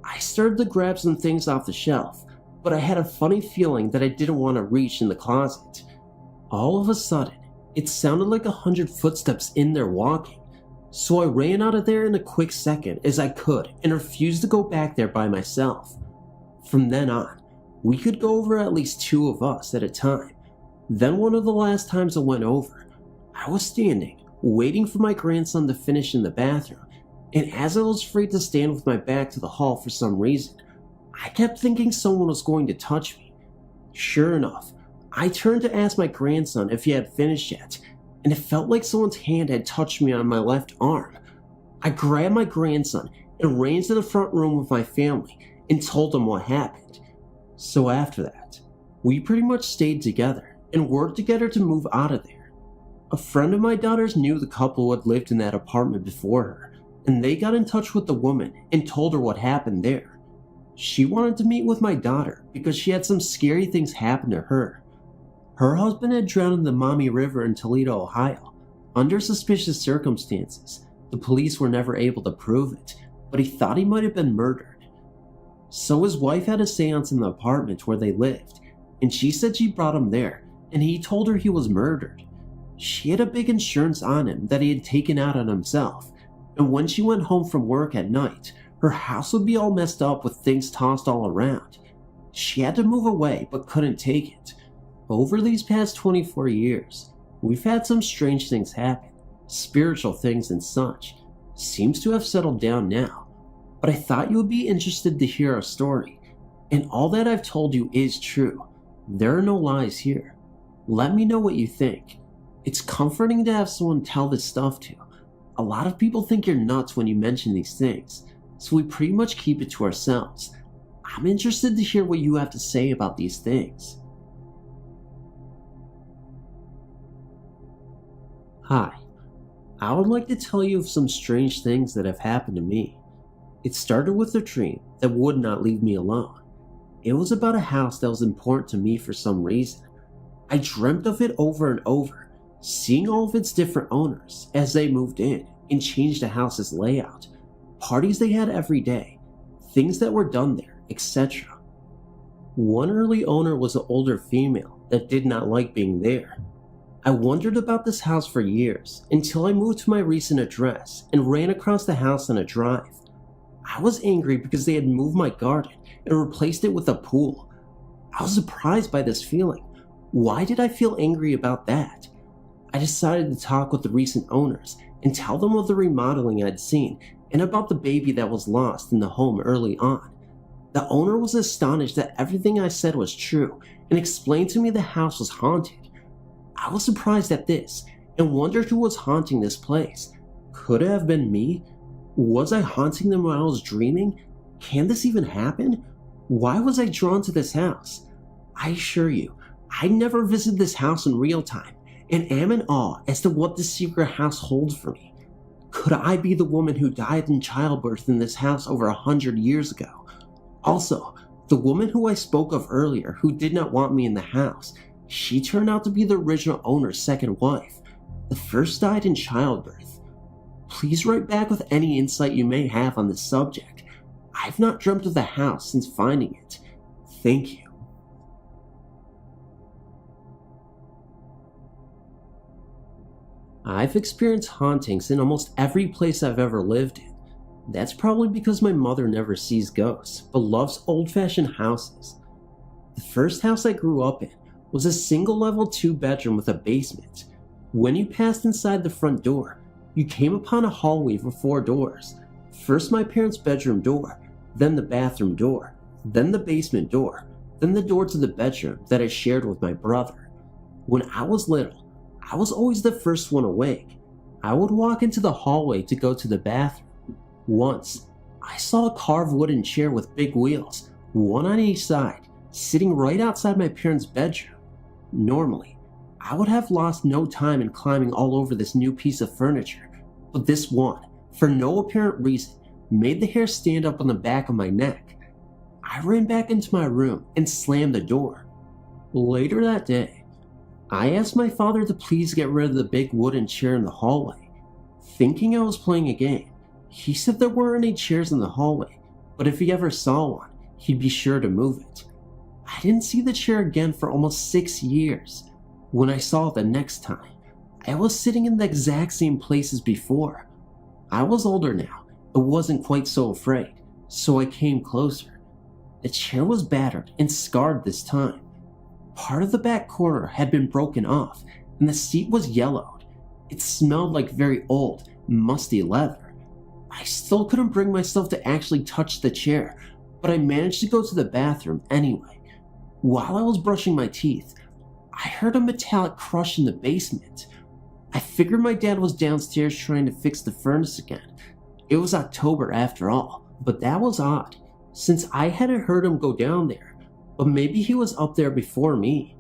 [SPEAKER 2] I started to grab some things off the shelf, but I had a funny feeling that I didn't want to reach in the closet. All of a sudden, it sounded like 100 footsteps in there walking, so I ran out of there in a quick second as I could and refused to go back there by myself. From then on, we could go over at least 2 of us at a time. Then one of the last times I went over, I was standing, waiting for my grandson to finish in the bathroom, and as I was afraid to stand with my back to the hall for some reason, I kept thinking someone was going to touch me. Sure enough, I turned to ask my grandson if he had finished yet, and it felt like someone's hand had touched me on my left arm. I grabbed my grandson and ran to the front room with my family and told them what happened. So after that, we pretty much stayed together and worked together to move out of there. A friend of my daughter's knew the couple who had lived in that apartment before her, and they got in touch with the woman and told her what happened there. She wanted to meet with my daughter because she had some scary things happen to her. Her husband had drowned in the Maumee River in Toledo, Ohio, under suspicious circumstances. The police were never able to prove it, but he thought he might have been murdered. So his wife had a seance in the apartment where they lived, and she said she brought him there, and he told her he was murdered. She had a big insurance on him that he had taken out on himself, and when she went home from work at night, her house would be all messed up with things tossed all around. She had to move away but couldn't take it. Over these past 24 years, We've had some strange things happen, spiritual things and such. Seems to have settled down now, but I thought you would be interested to hear our story, and all that I've told you is true. There are no lies here. Let me know what you think. It's comforting to have someone tell this stuff to. A lot of people think you're nuts when you mention these things, so we pretty much keep it to ourselves. I'm interested to hear what you have to say about these things. Hi, I would like to tell you of some strange things that have happened to me. It started with a dream that would not leave me alone. It was about a house that was important to me for some reason. I dreamt of it over and over, seeing all of its different owners as they moved in and changed the house's layout, parties they had every day, things that were done there, etc. One early owner was an older female that did not like being there. I wondered about this house for years until I moved to my recent address and ran across the house on a drive. I was angry because they had moved my garden and replaced it with a pool. I was surprised by this feeling. Why did I feel angry about that? I decided to talk with the recent owners and tell them of the remodeling I'd seen and about the baby that was lost in the home early on. The owner was astonished that everything I said was true and explained to me the house was haunted. I was surprised at this and wondered who was haunting this place. Could it have been me? Was I haunting them while I was dreaming? Can this even happen? Why was I drawn to this house? I assure you, I never visited this house in real time and am in awe as to what this secret house holds for me. Could I be the woman who died in childbirth in this house over 100 years ago? Also, the woman who I spoke of earlier who did not want me in the house, she turned out to be the original owner's second wife. The first died in childbirth. Please write back with any insight you may have on this subject. I've not dreamt of the house since finding it. Thank you. I've experienced hauntings in almost every place I've ever lived in. That's probably because my mother never sees ghosts, but loves old-fashioned houses. The first house I grew up in was a single-level 2-bedroom with a basement. When you passed inside the front door, you came upon a hallway with 4 doors. First my parents' bedroom door, then the bathroom door, then the basement door, then the door to the bedroom that I shared with my brother. When I was little, I was always the first one awake. I would walk into the hallway to go to the bathroom. Once, I saw a carved wooden chair with big wheels, one on each side, sitting right outside my parents' bedroom. Normally, I would have lost no time in climbing all over this new piece of furniture, but this one, for no apparent reason, made the hair stand up on the back of my neck. I ran back into my room and slammed the door. Later that day, I asked my father to please get rid of the big wooden chair in the hallway. Thinking I was playing a game, he said there weren't any chairs in the hallway, but if he ever saw one, he'd be sure to move it. I didn't see the chair again for almost 6 years. When I saw it the next time, I was sitting in the exact same place as before. I was older now, but wasn't quite so afraid, so I came closer. The chair was battered and scarred this time. Part of the back corner had been broken off, and the seat was yellowed. It smelled like very old, musty leather. I still couldn't bring myself to actually touch the chair, but I managed to go to the bathroom anyway. While I was brushing my teeth, I heard a metallic crush in the basement. I figured my dad was downstairs trying to fix the furnace again. It was October after all, but that was odd, since I hadn't heard him go down there, but maybe he was up there before me.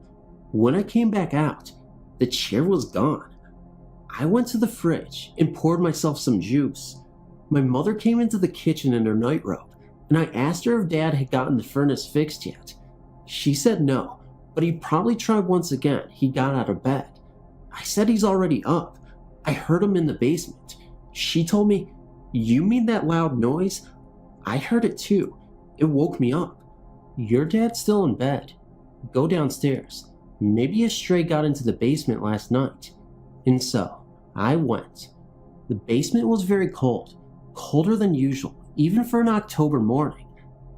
[SPEAKER 2] When I came back out, the chair was gone. I went to the fridge and poured myself some juice. My mother came into the kitchen in her nightrobe, and I asked her if Dad had gotten the furnace fixed yet. She said no, but he'd probably try once again. He got out of bed. I said he's already up. I heard him in the basement. She told me, "You mean that loud noise?" I heard it too. It woke me up. "Your dad's still in bed. Go downstairs. Maybe a stray got into the basement last night." And so, I went. The basement was very cold, colder than usual, even for an October morning.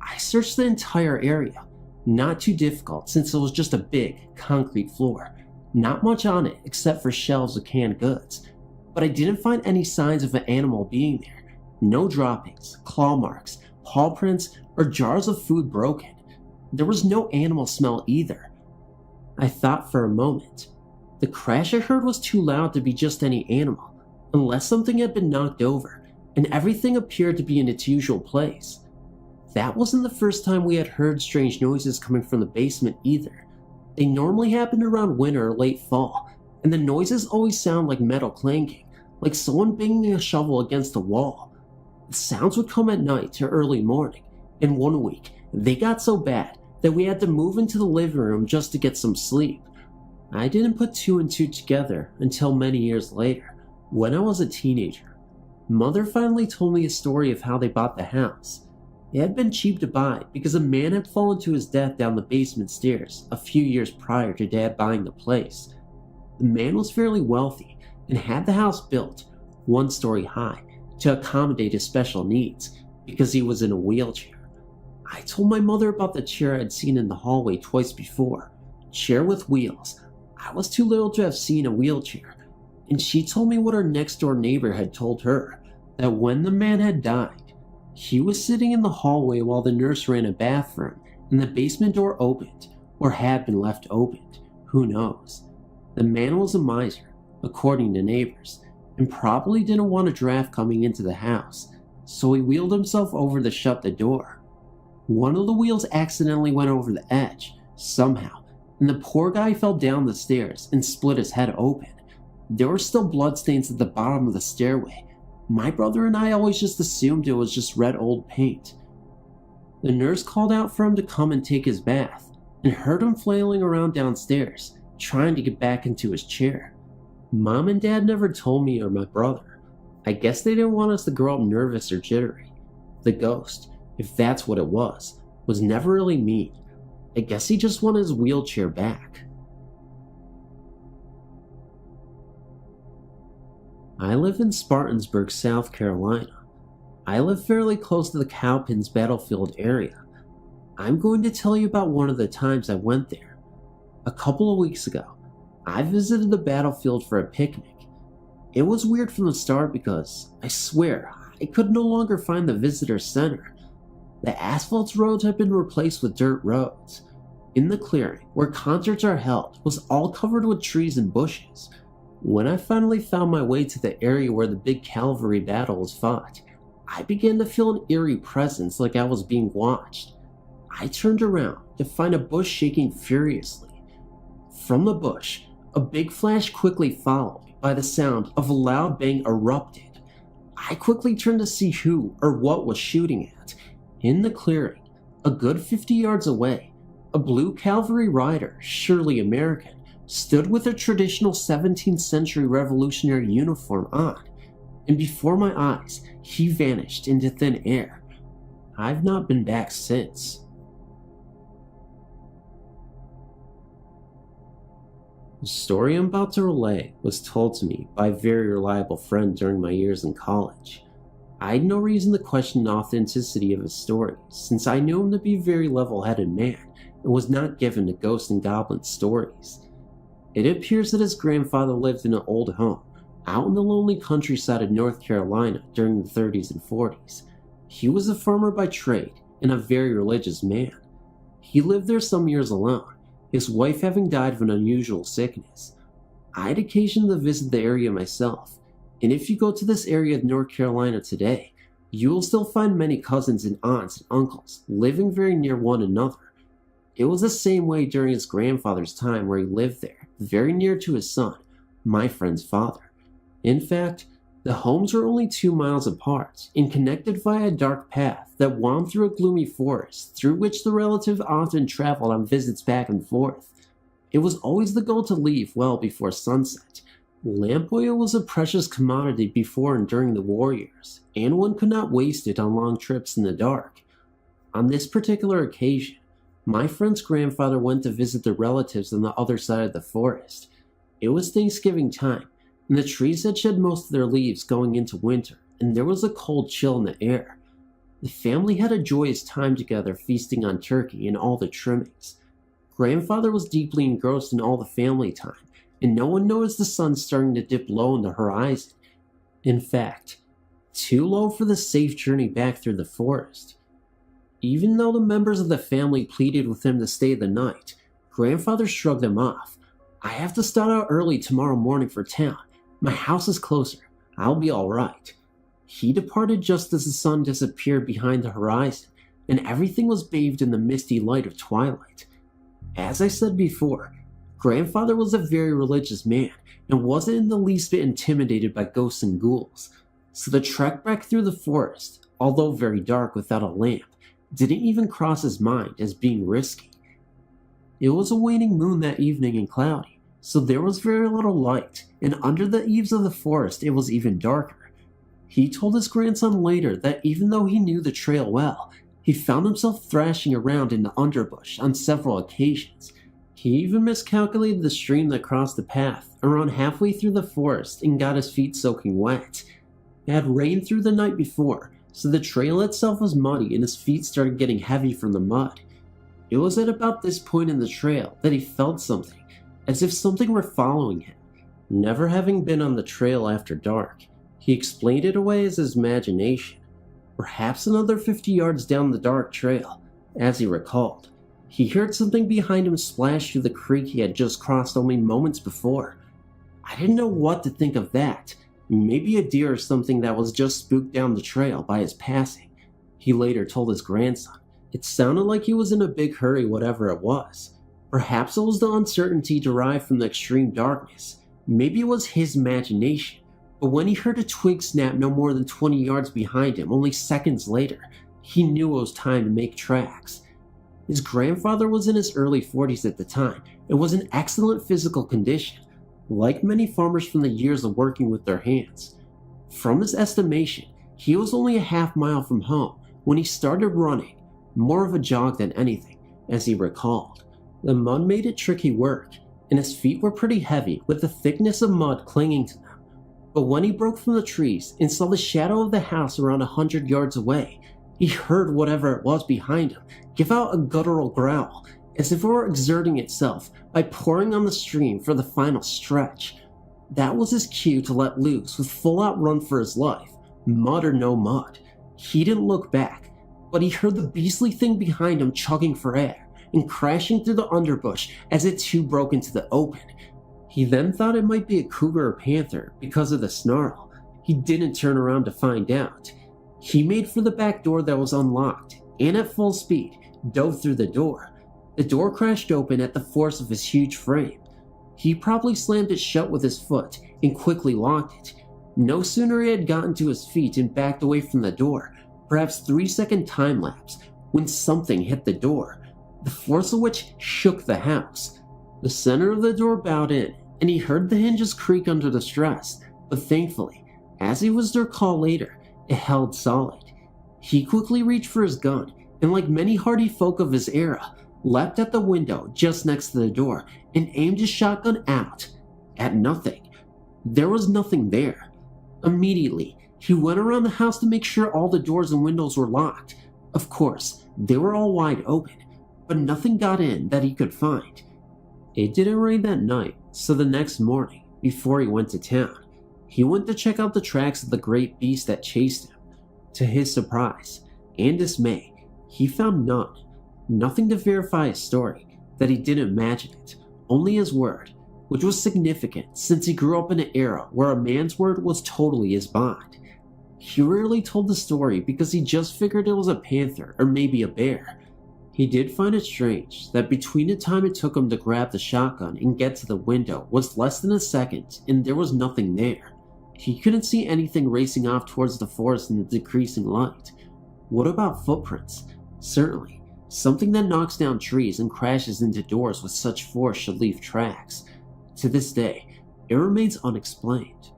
[SPEAKER 2] I searched the entire area. Not too difficult since it was just a big, concrete floor. Not much on it except for shelves of canned goods, but I didn't find any signs of an animal being there. No droppings, claw marks, paw prints, or jars of food broken. There was no animal smell either. I thought for a moment. The crash I heard was too loud to be just any animal, unless something had been knocked over, and everything appeared to be in its usual place. That wasn't the first time we had heard strange noises coming from the basement either. They normally happened around winter or late fall, and the noises always sound like metal clanking, like someone banging a shovel against a wall. The sounds would come at night to early morning, and one week, they got so bad that we had to move into the living room just to get some sleep. I didn't put two and two together until many years later, when I was a teenager. Mother finally told me a story of how they bought the house. It had been cheap to buy because a man had fallen to his death down the basement stairs a few years prior to Dad buying the place. The man was fairly wealthy and had the house built, 1 story high, to accommodate his special needs because he was in a wheelchair. I told my mother about the chair I'd seen in the hallway twice before, chair with wheels. I was too little to have seen a wheelchair, and she told me what our next door neighbor had told her, that when the man had died, he was sitting in the hallway while the nurse ran a bathroom and the basement door opened, or had been left opened, who knows. The man was a miser, according to neighbors, and probably didn't want a draft coming into the house, so he wheeled himself over to shut the door. One of the wheels accidentally went over the edge, somehow, and the poor guy fell down the stairs and split his head open. There were still bloodstains at the bottom of the stairway. My brother and I always just assumed it was just red old paint. The nurse called out for him to come and take his bath, and heard him flailing around downstairs, trying to get back into his chair. Mom and Dad never told me or my brother. I guess they didn't want us to grow up nervous or jittery. The ghost, if that's what it was never really mean. I guess he just wanted his wheelchair back. I live in Spartansburg, South Carolina. I live fairly close to the Cowpens battlefield area. I'm going to tell you about one of the times I went there. A couple of weeks ago, I visited the battlefield for a picnic. It was weird from the start because, I swear, I could no longer find the visitor center. The asphalt roads had been replaced with dirt roads. In the clearing, where concerts are held, was all covered with trees and bushes. When I finally found my way to the area where the big cavalry battle was fought, I began to feel an eerie presence like I was being watched. I turned around to find a bush shaking furiously. From the bush, a big flash quickly followed by the sound of a loud bang erupted. I quickly turned to see who or what was shooting at. In the clearing, a good 50 yards away, a blue cavalry rider, surely American, stood with a traditional 17th century revolutionary uniform on, and before my eyes, he vanished into thin air. I've not been back since. The story I'm about to relay was told to me by a very reliable friend during my years in college. I had no reason to question the authenticity of his story, since I knew him to be a very level-headed man and was not given to ghost and goblin stories. It appears that his grandfather lived in an old home out in the lonely countryside of North Carolina during the 30s and 40s. He was a farmer by trade and a very religious man. He lived there some years alone, his wife having died of an unusual sickness. I had occasion to visit the area myself, and if you go to this area of North Carolina today, you will still find many cousins and aunts and uncles living very near one another. It was the same way during his grandfather's time where he lived there, very near to his son, my friend's father. In fact, the homes were only 2 miles apart and connected via a dark path that wound through a gloomy forest through which the relative often traveled on visits back and forth. It was always the goal to leave well before sunset. Lamp oil was a precious commodity before and during the war years, and one could not waste it on long trips in the dark. On this particular occasion, my friend's grandfather went to visit the relatives on the other side of the forest. It was Thanksgiving time, and the trees had shed most of their leaves going into winter, and there was a cold chill in the air. The family had a joyous time together, feasting on turkey and all the trimmings. Grandfather was deeply engrossed in all the family time, and no one noticed the sun starting to dip low in the horizon. In fact, too low for the safe journey back through the forest. Even though the members of the family pleaded with him to stay the night, Grandfather shrugged them off. "I have to start out early tomorrow morning for town. My house is closer. I'll be all right." He departed just as the sun disappeared behind the horizon, and everything was bathed in the misty light of twilight. As I said before, Grandfather was a very religious man and wasn't in the least bit intimidated by ghosts and ghouls, so the trek back through the forest, although very dark without a lamp, didn't even cross his mind as being risky. It was a waning moon that evening and cloudy, so there was very little light, and under the eaves of the forest it was even darker. He told his grandson later that even though he knew the trail well, he found himself thrashing around in the underbush on several occasions. He even miscalculated the stream that crossed the path around halfway through the forest and got his feet soaking wet. It had rained through the night before, so the trail itself was muddy and his feet started getting heavy from the mud. It was at about this point in the trail that he felt something, as if something were following him. Never having been on the trail after dark, he explained it away as his imagination. Perhaps another 50 yards down the dark trail, as he recalled, he heard something behind him splash through the creek he had just crossed only moments before. I didn't know what to think of that. Maybe a deer or something that was just spooked down the trail by his passing, he later told his grandson. It sounded like he was in a big hurry, whatever it was. Perhaps it was the uncertainty derived from the extreme darkness. Maybe it was his imagination. But when he heard a twig snap no more than 20 yards behind him only seconds later, he knew it was time to make tracks. His grandfather was in his early 40s at the time and was in excellent physical condition, like many farmers from the years of working with their hands. From his estimation, he was only a half mile from home when he started running, more of a jog than anything, as he recalled. The mud made it tricky work, and his feet were pretty heavy with the thickness of mud clinging to them. But when he broke from the trees and saw the shadow of the house around 100 yards away, he heard whatever it was behind him give out a guttural growl, as if it were exerting itself by pouring on the stream for the final stretch. That was his cue to let loose with full-out run for his life, mud or no mud. He didn't look back, but he heard the beastly thing behind him chugging for air and crashing through the underbush as it too broke into the open. He then thought it might be a cougar or panther because of the snarl. He didn't turn around to find out. He made for the back door that was unlocked, and at full speed, dove through the door. The door crashed open at the force of his huge frame. He probably slammed it shut with his foot and quickly locked it. No sooner he had gotten to his feet and backed away from the door, perhaps 3-second time lapse, when something hit the door, the force of which shook the house. The center of the door bowed in, and he heard the hinges creak under the stress, but thankfully, as he was to recall later, it held solid. He quickly reached for his gun, and like many hardy folk of his era, leapt at the window just next to the door and aimed his shotgun out at nothing. There was nothing there. Immediately, he went around the house to make sure all the doors and windows were locked. Of course, they were all wide open, but nothing got in that he could find. It didn't rain that night, so the next morning, before he went to town, he went to check out the tracks of the great beast that chased him. To his surprise and dismay, he found none. Nothing to verify his story, that he didn't imagine it, only his word, which was significant since he grew up in an era where a man's word was totally his bond. He rarely told the story because he just figured it was a panther or maybe a bear. He did find it strange that between the time it took him to grab the shotgun and get to the window was less than a second and there was nothing there. He couldn't see anything racing off towards the forest in the decreasing light. What about footprints? Certainly. Something that knocks down trees and crashes into doors with such force should leave tracks. To this day, it remains unexplained.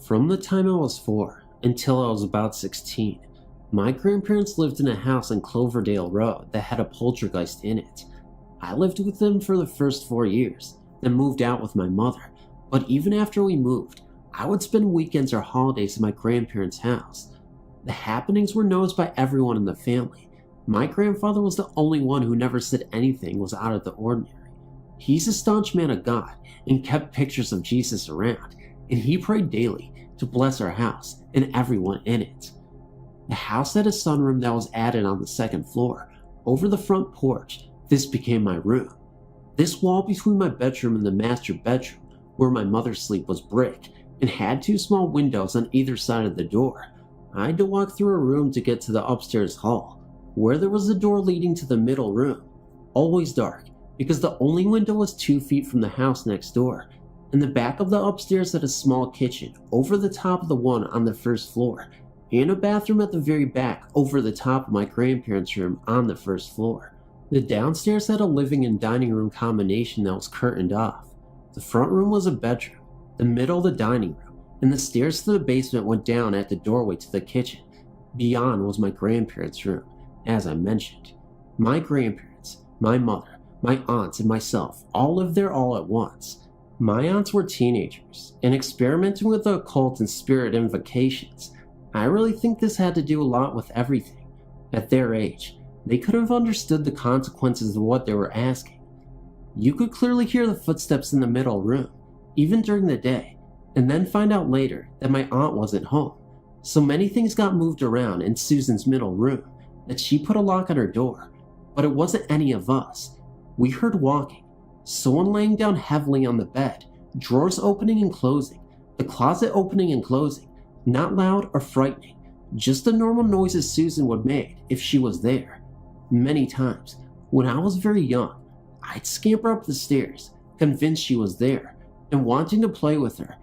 [SPEAKER 2] From the time I was 4 until I was about 16, my grandparents lived in a house on Cloverdale Road that had a poltergeist in it. I lived with them for the first 4 years, then moved out with my mother, but even after we moved, I would spend weekends or holidays at my grandparents' house. The happenings were noticed by everyone in the family. My grandfather was the only one who never said anything was out of the ordinary. He's a staunch man of God and kept pictures of Jesus around, and he prayed daily to bless our house and everyone in it. The house had a sunroom that was added on the second floor. Over the front porch, this became my room. This wall between my bedroom and the master bedroom, where my mother slept, was brick and had 2 small windows on either side of the door. I had to walk through a room to get to the upstairs hall, where there was a door leading to the middle room. Always dark, because the only window was 2 feet from the house next door. In the back of the upstairs had a small kitchen over the top of the one on the first floor, and a bathroom at the very back over the top of my grandparents' room on the first floor. The downstairs had a living and dining room combination that was curtained off. The front room was a bedroom, the middle the dining room, and the stairs to the basement went down at the doorway to the kitchen. Beyond was my grandparents' room, as I mentioned. My grandparents, my mother, my aunts, and myself all lived there all at once. My aunts were teenagers and experimenting with the occult and spirit invocations. I really think this had to do a lot with everything. At their age, they could have understood the consequences of what they were asking. You could clearly hear the footsteps in the middle room, even during the day, and then find out later that my aunt wasn't home. So many things got moved around in Susan's middle room that she put a lock on her door, but it wasn't any of us. We heard walking, someone laying down heavily on the bed, drawers opening and closing, the closet opening and closing, not loud or frightening, just the normal noises Susan would make if she was there. Many times, when I was very young, I'd scamper up the stairs, convinced she was there, and wanting to play with her.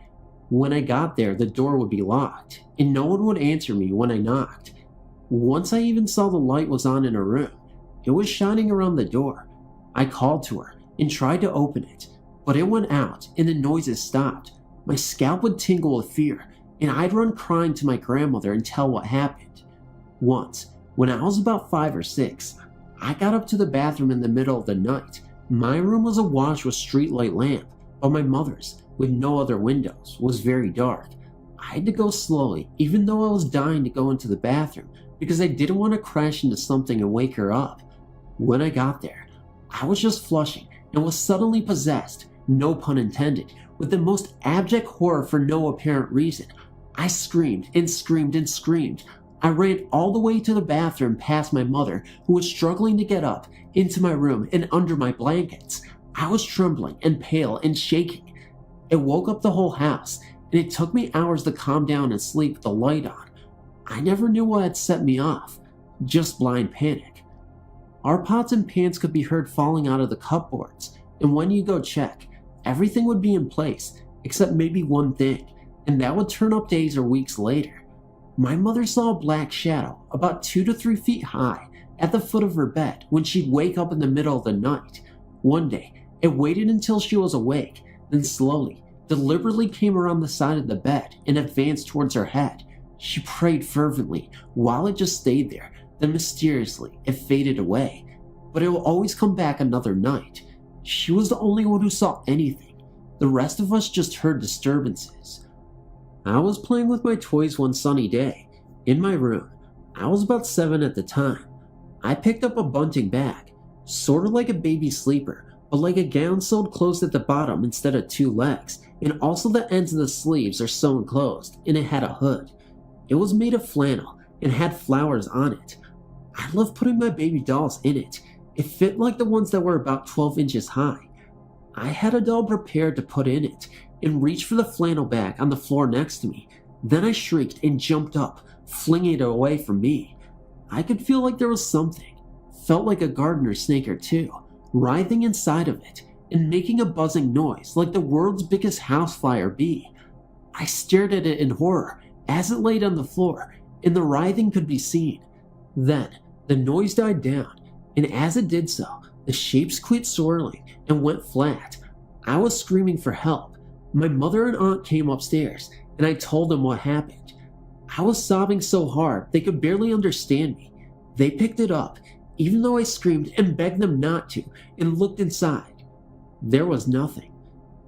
[SPEAKER 2] When I got there, the door would be locked, and no one would answer me when I knocked. Once I even saw the light was on in her room. It was shining around the door. I called to her and tried to open it, but it went out and the noises stopped. My scalp would tingle with fear, and I'd run crying to my grandmother and tell what happened. Once, when I was about 5 or 6, I got up to the bathroom in the middle of the night. My room was awash with streetlight lamp, but my mother's, with no other windows, was very dark. I had to go slowly, even though I was dying to go into the bathroom, because I didn't want to crash into something and wake her up. When I got there, I was just flushing and was suddenly possessed, no pun intended, with the most abject horror for no apparent reason. I screamed and screamed and screamed. I ran all the way to the bathroom past my mother, who was struggling to get up, into my room and under my blankets. I was trembling and pale and shaking. It woke up the whole house, and it took me hours to calm down and sleep with the light on. I never knew what had set me off, just blind panic. Our pots and pans could be heard falling out of the cupboards, and when you go check, everything would be in place, except maybe one thing, and that would turn up days or weeks later. My mother saw a black shadow, about 2 to 3 feet high, at the foot of her bed when she'd wake up in the middle of the night. One day, it waited until she was awake, then slowly, deliberately came around the side of the bed and advanced towards her head. She prayed fervently while it just stayed there, then mysteriously it faded away. But it will always come back another night. She was the only one who saw anything. The rest of us just heard disturbances. I was playing with my toys one sunny day. In my room, I was about 7 at the time. I picked up a bunting bag, sort of like a baby sleeper, but like a gown sewed closed at the bottom instead of 2 legs, and also the ends of the sleeves are sewn closed, and it had a hood. It was made of flannel and had flowers on it. I loved putting my baby dolls in it. It fit like the ones that were about 12 inches high. I had a doll prepared to put in it and reached for the flannel bag on the floor next to me. Then I shrieked and jumped up, flinging it away from me. I could feel like there was something, felt like a gardener snake or two, writhing inside of it and making a buzzing noise like the world's biggest housefly bee. I stared at it in horror as it laid on the floor, and the writhing could be seen. Then the noise died down, and as it did so, the shapes quit swirling and went flat. I was screaming for help. My mother and aunt came upstairs, and I told them what happened. I was sobbing so hard they could barely understand me. They picked it up, even though I screamed and begged them not to, and looked inside. There was nothing.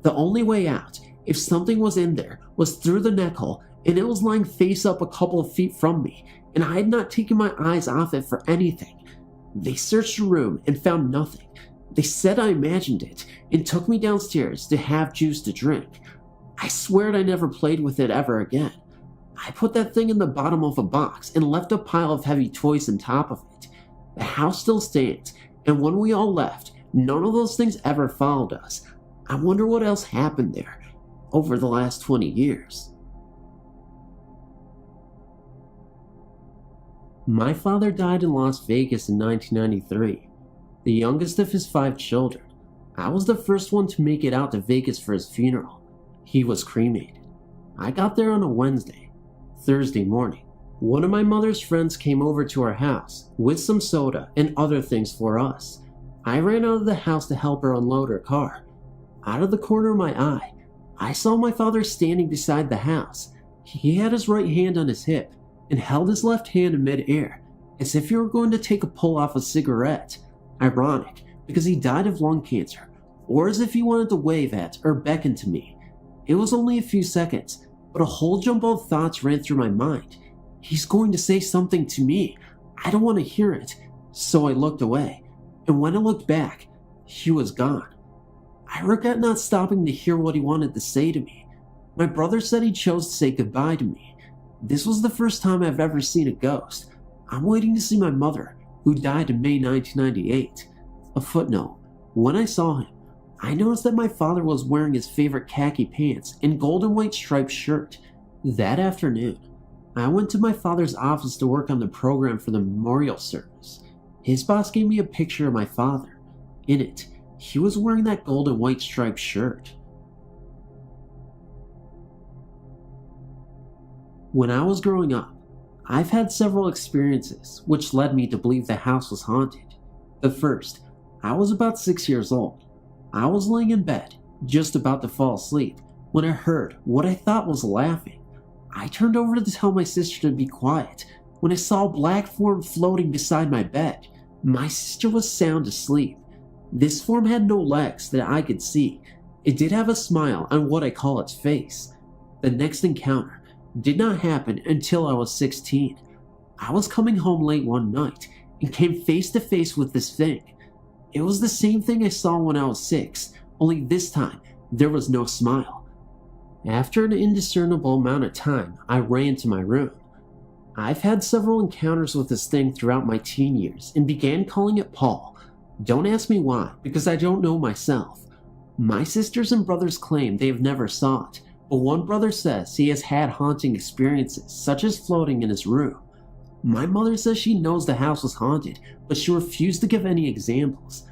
[SPEAKER 2] The only way out, if something was in there, was through the neck hole, and it was lying face up a couple of feet from me, and I had not taken my eyes off it for anything.
[SPEAKER 1] They searched the room and found nothing. They said I imagined it and took me downstairs to have juice to drink. I swear I never played with it ever again. I put that thing in the bottom of a box and left a pile of heavy toys on top of it. The house still stands, and when we all left, none of those things ever followed us. I wonder what else happened there over the last 20 years. My father died in Las Vegas in 1993, the youngest of his 5 children. I was the first one to make it out to Vegas for his funeral. He was cremated. I got there on a Wednesday. Thursday morning, one of my mother's friends came over to our house with some soda and other things for us. I ran out of the house to help her unload her car. Out of the corner of my eye, I saw my father standing beside the house. He had his right hand on his hip and held his left hand in midair, as if he were going to take a pull off a cigarette. Ironic, because he died of lung cancer, or as if he wanted to wave at or beckon to me. It was only a few seconds, but a whole jumble of thoughts ran through my mind. He's going to say something to me. I don't want to hear it. So I looked away, and when I looked back, he was gone. I regret not stopping to hear what he wanted to say to me. My brother said he chose to say goodbye to me. This was the first time I've ever seen a ghost. I'm waiting to see my mother, who died in May 1998. A footnote: when I saw him, I noticed that my father was wearing his favorite khaki pants and gold and white striped shirt. That afternoon, I went to my father's office to work on the program for the memorial service. His boss gave me a picture of my father. In it, he was wearing that gold and white striped shirt. When I was growing up, I've had several experiences which led me to believe the house was haunted. The first, I was about 6 years old. I was laying in bed, just about to fall asleep, when I heard what I thought was laughing. I turned over to tell my sister to be quiet when I saw a black form floating beside my bed. My sister was sound asleep. This form had no legs that I could see. It did have a smile on what I call its face. The next encounter did not happen until I was 16. I was coming home late one night and came face to face with this thing. It was the same thing I saw when I was 6, only this time there was no smile. After an indiscernible amount of time, I ran to my room. I've had several encounters with this thing throughout my teen years and began calling it Paul. Don't ask me why, because I don't know myself. My sisters and brothers claim they have never saw it, but one brother says he has had haunting experiences, such as floating in his room. My mother says she knows the house was haunted, but she refused to give any examples.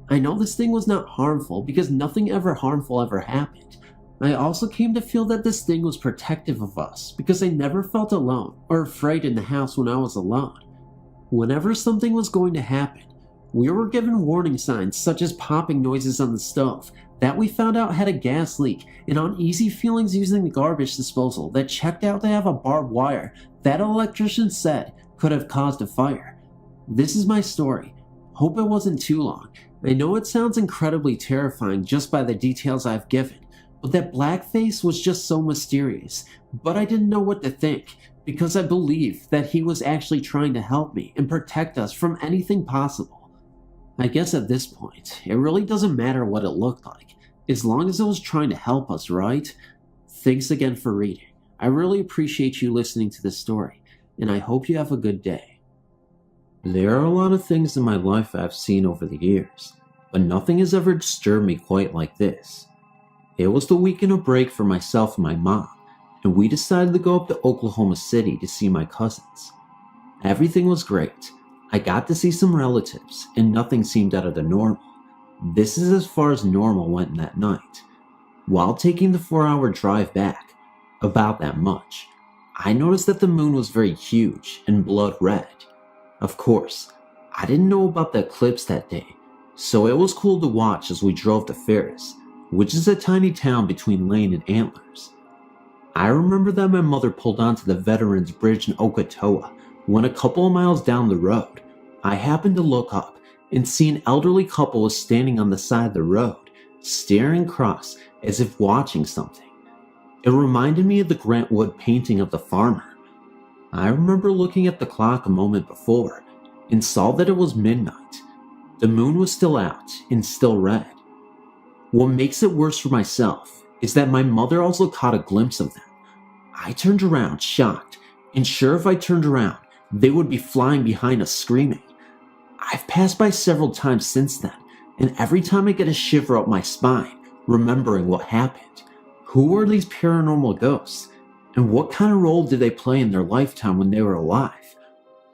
[SPEAKER 1] I know this thing was not harmful because nothing ever harmful ever happened. I also came to feel that this thing was protective of us because I never felt alone or afraid in the house when I was alone. Whenever something was going to happen, we were given warning signs such as popping noises on the stove that we found out had a gas leak and uneasy feelings using the garbage disposal that checked out to have a barbed wire that an electrician said could have caused a fire. This is my story. Hope it wasn't too long. I know it sounds incredibly terrifying just by the details I've given, but that black face was just so mysterious. But I didn't know what to think, because I believed that he was actually trying to help me and protect us from anything possible. I guess at this point, it really doesn't matter what it looked like, as long as it was trying to help us, right? Thanks again for reading. I really appreciate you listening to this story, and I hope you have a good day. There are a lot of things in my life I've seen over the years, but nothing has ever disturbed me quite like this. It was the weekend of break for myself and my mom, and we decided to go up to Oklahoma City to see my cousins. Everything was great. I got to see some relatives, and nothing seemed out of the normal. This is as far as normal went that night. While taking the 4-hour drive back, about that much, I noticed that the moon was very huge and blood red. Of course, I didn't know about the eclipse that day, so it was cool to watch as we drove to Ferris, which is a tiny town between Lane and Antlers. I remember that my mother pulled onto the Veterans Bridge in Okatoa when a couple of miles down the road, I happened to look up and see an elderly couple was standing on the side of the road, staring across as if watching something. It reminded me of the Grant Wood painting of the farmer. I remember looking at the clock a moment before and saw that it was midnight. The moon was still out and still red. What makes it worse for myself is that my mother also caught a glimpse of them. I turned around, shocked, and sure if I turned around, they would be flying behind us screaming. I've passed by several times since then, and every time I get a shiver up my spine, remembering what happened. Who are these paranormal ghosts? And what kind of role did they play in their lifetime when they were alive?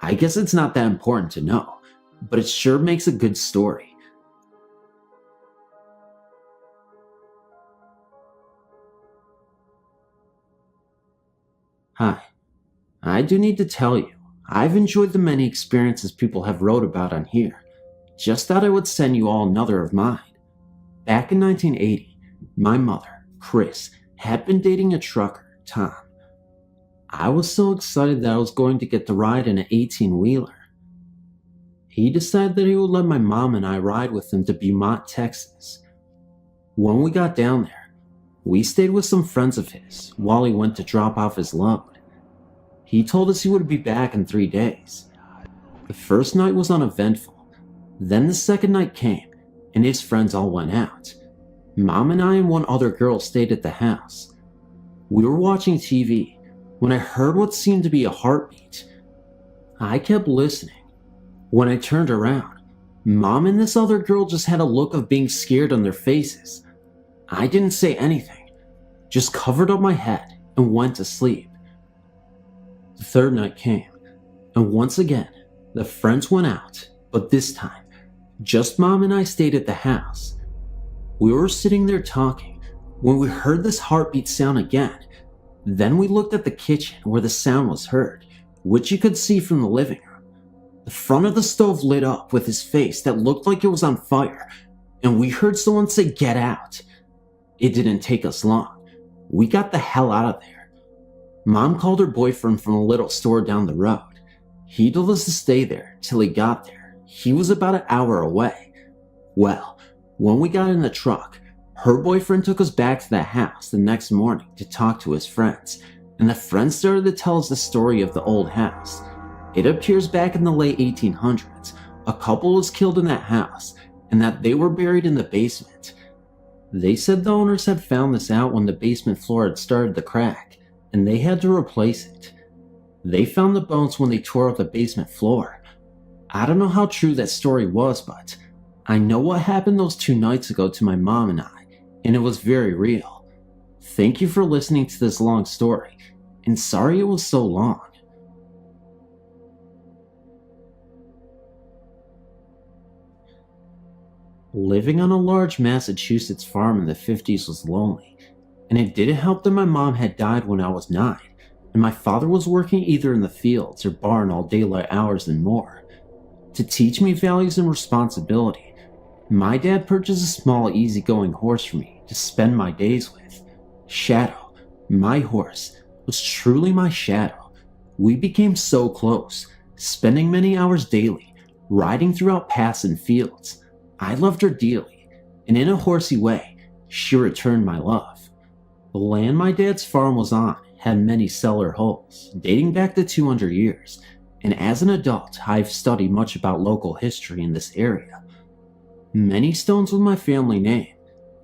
[SPEAKER 1] I guess it's not that important to know, but it sure makes a good story. Hi, I do need to tell you, I've enjoyed the many experiences people have wrote about on here. Just thought I would send you all another of mine. Back in 1980, my mother, Chris, had been dating a trucker, Tom. I was so excited that I was going to get to ride in an 18-wheeler. He decided that he would let my mom and I ride with him to Beaumont, Texas. When we got down there, we stayed with some friends of his while he went to drop off his load. He told us he would be back in 3 days. The first night was uneventful. Then the second night came, and his friends all went out. Mom and I and one other girl stayed at the house. We were watching TV when I heard what seemed to be a heartbeat. I kept listening. When I turned around, Mom and this other girl just had a look of being scared on their faces. I didn't say anything, just covered up my head and went to sleep. The third night came, and once again, the friends went out, but this time, just Mom and I stayed at the house. We were sitting there talking when we heard this heartbeat sound again. Then we looked at the kitchen where the sound was heard, which you could see from the living room. The front of the stove lit up with his face that looked like it was on fire, and we heard someone say, "Get out." It didn't take us long. We got the hell out of there. Mom called her boyfriend from a little store down the road. He told us to stay there till he got there. He was about an hour away. Well, when we got in the truck, her boyfriend took us back to the house the next morning to talk to his friends, and the friends started to tell us the story of the old house. It appears back in the late 1800s, a couple was killed in that house, and that they were buried in the basement. They said the owners had found this out when the basement floor had started to crack, and they had to replace it. They found the bones when they tore up the basement floor. I don't know how true that story was, but I know what happened those 2 nights ago to my mom and I, and it was very real. Thank you for listening to this long story, and sorry it was so long. Living on a large Massachusetts farm in the 50s was lonely, and it didn't help that my mom had died when I was 9, and my father was working either in the fields or barn all daylight hours and more. To teach me values and responsibility, my dad purchased a small easygoing horse for me to spend my days with. Shadow, my horse, was truly my shadow. We became so close, spending many hours daily, riding throughout paths and fields. I loved her dearly, and in a horsey way, she returned my love. The land my dad's farm was on had many cellar holes, dating back to 200 years, and as an adult, I've studied much about local history in this area. Many stones with my family name,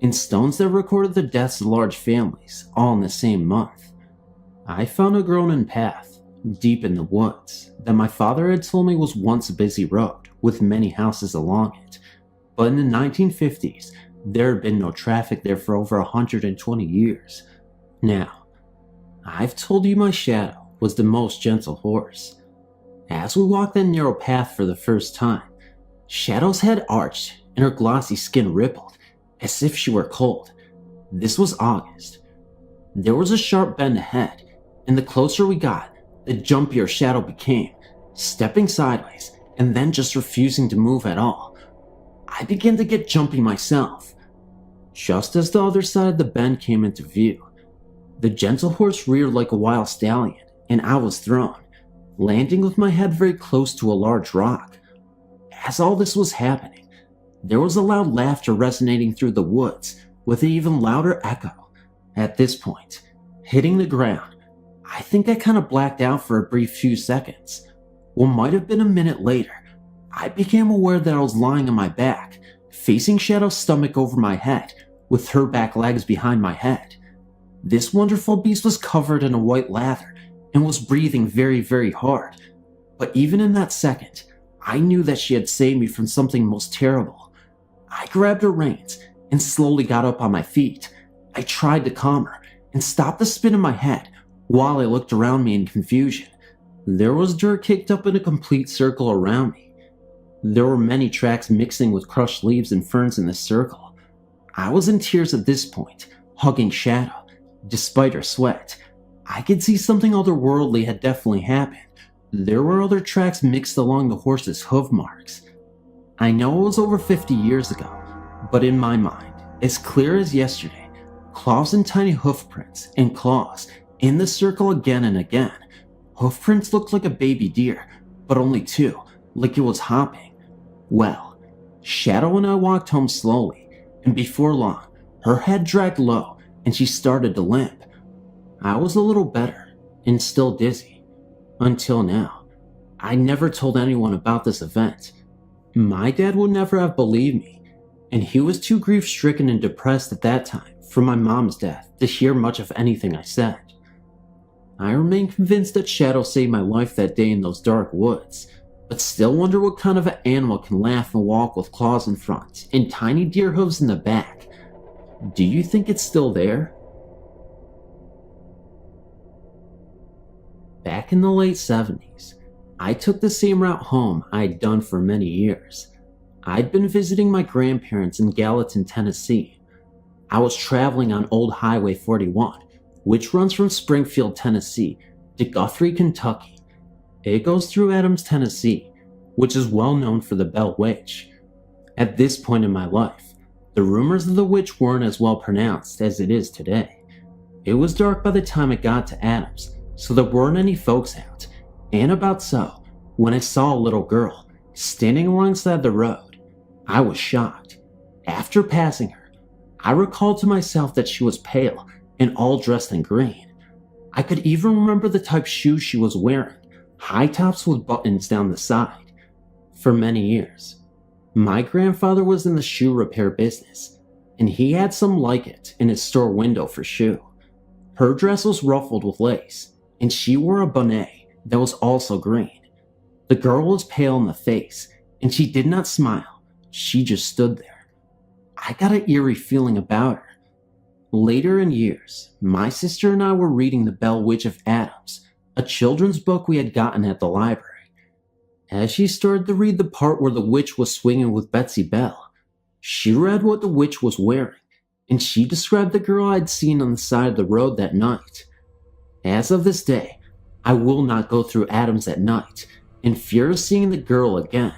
[SPEAKER 1] and stones that recorded the deaths of large families, all in the same month. I found a grown-in path, deep in the woods, that my father had told me was once a busy road, with many houses along it. But in the 1950s, there had been no traffic there for over 120 years. Now, I've told you my shadow was the most gentle horse. As we walked that narrow path for the first time, Shadow's head arched and her glossy skin rippled, as if she were cold. This was August. There was a sharp bend ahead, and the closer we got, the jumpier Shadow became, stepping sideways and then just refusing to move at all. I began to get jumpy myself. Just as the other side of the bend came into view, the gentle horse reared like a wild stallion, and I was thrown, landing with my head very close to a large rock. As all this was happening, there was a loud laughter resonating through the woods, with an even louder echo. At this point, hitting the ground, I think I kind of blacked out for a brief few seconds. What might have been a minute later, I became aware that I was lying on my back, facing Shadow's stomach over my head, with her back legs behind my head. This wonderful beast was covered in a white lather and was breathing very, very hard. But even in that second, I knew that she had saved me from something most terrible. I grabbed her reins and slowly got up on my feet. I tried to calm her and stop the spin in my head while I looked around me in confusion. There was dirt kicked up in a complete circle around me. There were many tracks mixing with crushed leaves and ferns in this circle. I was in tears at this point, hugging Shadow. Despite her sweat, I could see something otherworldly had definitely happened. There were other tracks mixed along the horse's hoof marks. I know it was over 50 years ago, but in my mind, as clear as yesterday, claws and tiny hoof prints and claws in the circle again and again. Hoof prints looked like a baby deer, but only two, like it was hopping. Well, Shadow and I walked home slowly, and before long, her head dragged low and she started to limp. I was a little better, and still dizzy. Until now. I never told anyone about this event. My dad would never have believed me, and he was too grief-stricken and depressed at that time from my mom's death to hear much of anything I said. I remain convinced that Shadow saved my life that day in those dark woods, but still wonder what kind of an animal can laugh and walk with claws in front and tiny deer hooves in the back. Do you think it's still there? Back in the late 70s, I took the same route home I'd done for many years. I'd been visiting my grandparents in Gallatin, Tennessee. I was traveling on Old Highway 41, which runs from Springfield, Tennessee to Guthrie, Kentucky. It goes through Adams, Tennessee, which is well known for the Bell Witch. At this point in my life, the rumors of the witch weren't as well pronounced as it is today. It was dark by the time it got to Adams, so there weren't any folks out, and about so, when I saw a little girl standing alongside the road, I was shocked. After passing her, I recalled to myself that she was pale and all dressed in green. I could even remember the type of shoes she was wearing, high tops with buttons down the side. For many years, my grandfather was in the shoe repair business, and he had some like it in his store window for shoe. Her dress was ruffled with lace, and she wore a bonnet that was also green. The girl was pale in the face, and she did not smile. She just stood there. I got an eerie feeling about her. Later in years, my sister and I were reading The Bell Witch of Adams, a children's book we had gotten at the library. As she started to read the part where the witch was swinging with Betsy Bell, she read what the witch was wearing, and she described the girl I'd seen on the side of the road that night. As of this day, I will not go through Adams at night in fear of seeing the girl again.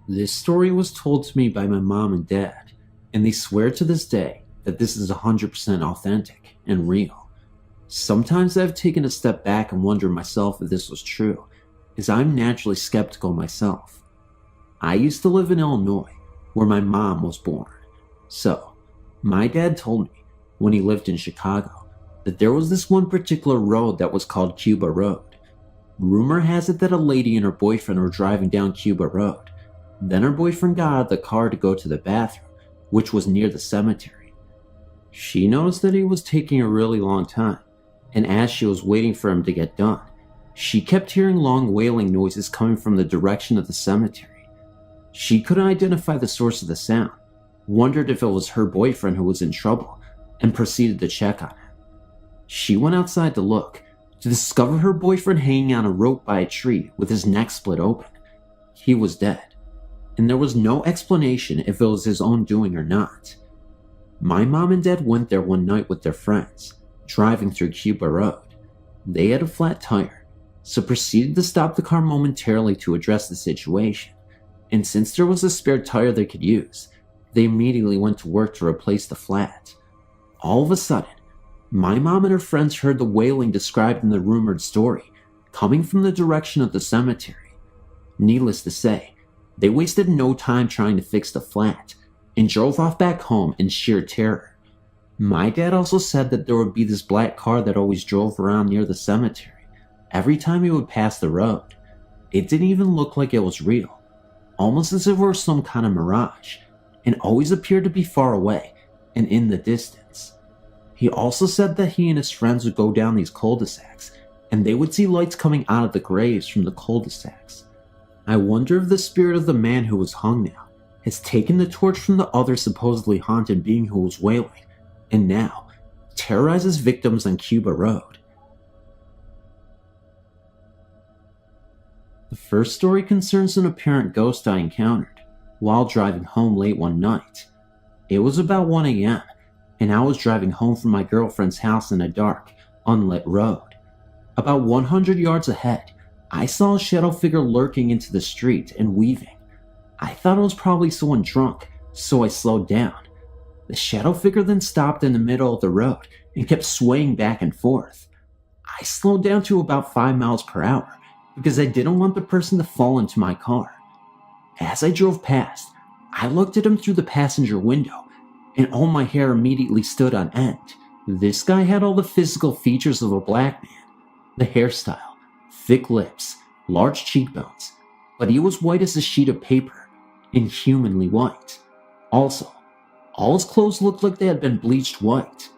[SPEAKER 1] This story was told to me by my mom and dad, and they swear to this day that this is 100% authentic and real. Sometimes I've taken a step back and wondered myself if this was true, as I'm naturally skeptical myself. I used to live in Illinois, where my mom was born. So, my dad told me, when he lived in Chicago, that there was this one particular road that was called Cuba Road. Rumor has it that a lady and her boyfriend were driving down Cuba Road. Then her boyfriend got out of the car to go to the bathroom, which was near the cemetery. She noticed that he was taking a really long time, and as she was waiting for him to get done, she kept hearing long wailing noises coming from the direction of the cemetery. She couldn't identify the source of the sound, wondered if it was her boyfriend who was in trouble, and proceeded to check on him. She went outside to look, to discover her boyfriend hanging on a rope by a tree with his neck split open. He was dead, and there was no explanation if it was his own doing or not. My mom and dad went there one night with their friends, driving through Cuba Road. They had a flat tire, so proceeded to stop the car momentarily to address the situation, and since there was a spare tire they could use, they immediately went to work to replace the flat. All of a sudden, my mom and her friends heard the wailing described in the rumored story, coming from the direction of the cemetery. Needless to say, they wasted no time trying to fix the flat, and drove off back home in sheer terror. My dad also said that there would be this black car that always drove around near the cemetery every time he would pass the road. It didn't even look like it was real, almost as if it were some kind of mirage, and always appeared to be far away and in the distance. He also said that he and his friends would go down these cul-de-sacs, and they would see lights coming out of the graves from the cul-de-sacs. I wonder if the spirit of the man who was hung now has taken the torch from the other supposedly haunted being who was wailing, and now terrorizes victims on Cuba Road. The first story concerns an apparent ghost I encountered while driving home late one night. It was about 1 a.m., and I was driving home from my girlfriend's house in a dark, unlit road. About 100 yards ahead, I saw a shadow figure lurking into the street and weaving. I thought it was probably someone drunk, so I slowed down. The shadow figure then stopped in the middle of the road and kept swaying back and forth. I slowed down to about 5 miles per hour because I didn't want the person to fall into my car. As I drove past, I looked at him through the passenger window, and all my hair immediately stood on end. This guy had all the physical features of a black man. The hairstyle, thick lips, large cheekbones, but he was white as a sheet of paper, inhumanly white. Also, all his clothes looked like they had been bleached white.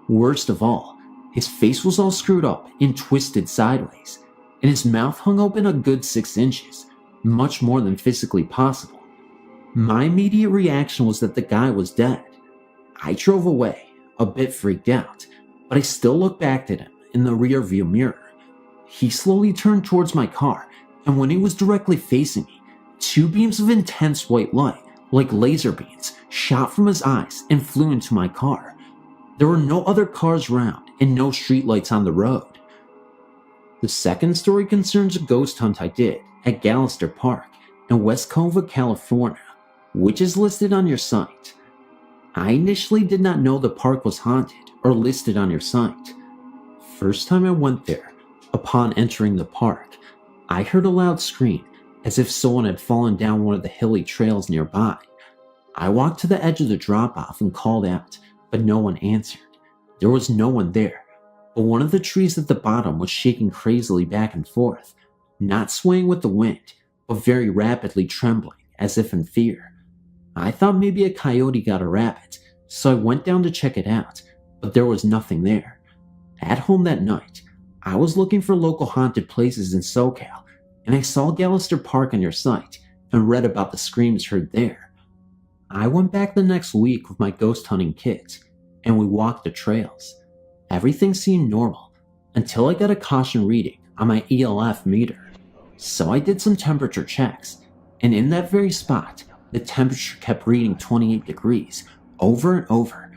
[SPEAKER 1] Worst of all, his face was all screwed up and twisted sideways, and his mouth hung open a good 6 inches, much more than physically possible. My immediate reaction was that the guy was dead. I drove away, a bit freaked out, but I still looked back at him in the rearview mirror. He slowly turned towards my car, and when he was directly facing me, 2 beams of intense white light, like laser beams, shot from his eyes and flew into my car. There were no other cars around and no streetlights on the road. The second story concerns a ghost hunt I did at Gallister Park in West Cova, California, which is listed on your site. I initially did not know the park was haunted or listed on your site. First time I went there, upon entering the park, I heard a loud scream as if someone had fallen down one of the hilly trails nearby. I walked to the edge of the drop-off and called out, but no one answered. There was no one there, but one of the trees at the bottom was shaking crazily back and forth, not swaying with the wind, but very rapidly trembling, as if in fear. I thought maybe a coyote got a rabbit, so I went down to check it out, but there was nothing there. At home that night, I was looking for local haunted places in SoCal, and I saw Gallister Park on your site and read about the screams heard there. I went back the next week with my ghost hunting kit, and we walked the trails. Everything seemed normal until I got a caution reading on my ELF meter. So I did some temperature checks, and in that very spot, the temperature kept reading 28 degrees over and over.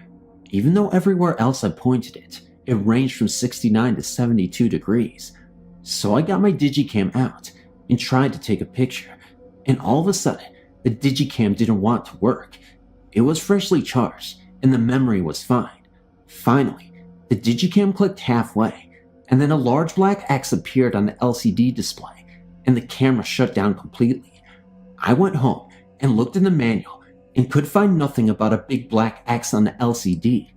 [SPEAKER 1] Even though everywhere else I pointed it, it ranged from 69 to 72 degrees. So I got my digicam out and tried to take a picture, and all of a sudden, the digicam didn't want to work. It was freshly charged, and the memory was fine. Finally, the digicam clicked halfway, and then a large black X appeared on the LCD display, and the camera shut down completely. I went home and looked in the manual and could find nothing about a big black X on the LCD.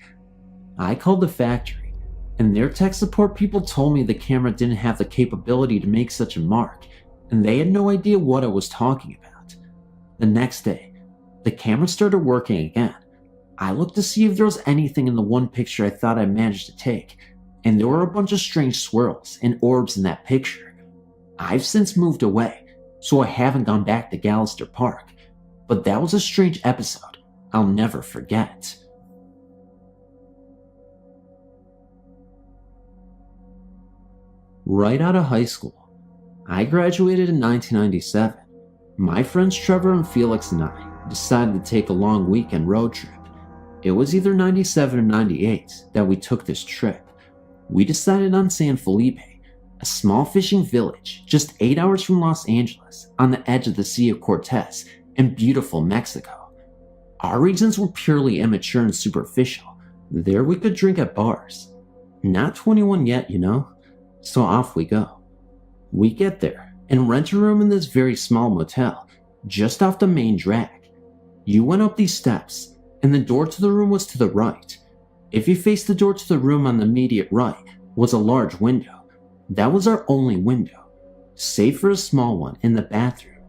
[SPEAKER 1] I called the factory, and their tech support people told me the camera didn't have the capability to make such a mark, and they had no idea what I was talking about. The next day, the camera started working again. I looked to see if there was anything in the one picture I thought I managed to take, and there were a bunch of strange swirls and orbs in that picture. I've since moved away, so I haven't gone back to Gallister Park, but that was a strange episode I'll never forget. Right out of high school, I graduated in 1997. My friends Trevor and Felix and I decided to take a long weekend road trip. It was either 97 or 98 that we took this trip. We decided on San Felipe, a small fishing village just 8 hours from Los Angeles on the edge of the Sea of Cortez in beautiful Mexico. Our reasons were purely immature and superficial. There we could drink at bars. Not 21 yet, you know? So off we go. We get there and rent a room in this very small motel just off the main drag. You went up these steps and the door to the room was to the right. If you faced the door to the room on the immediate right was a large window. That was our only window, save for a small one in the bathroom.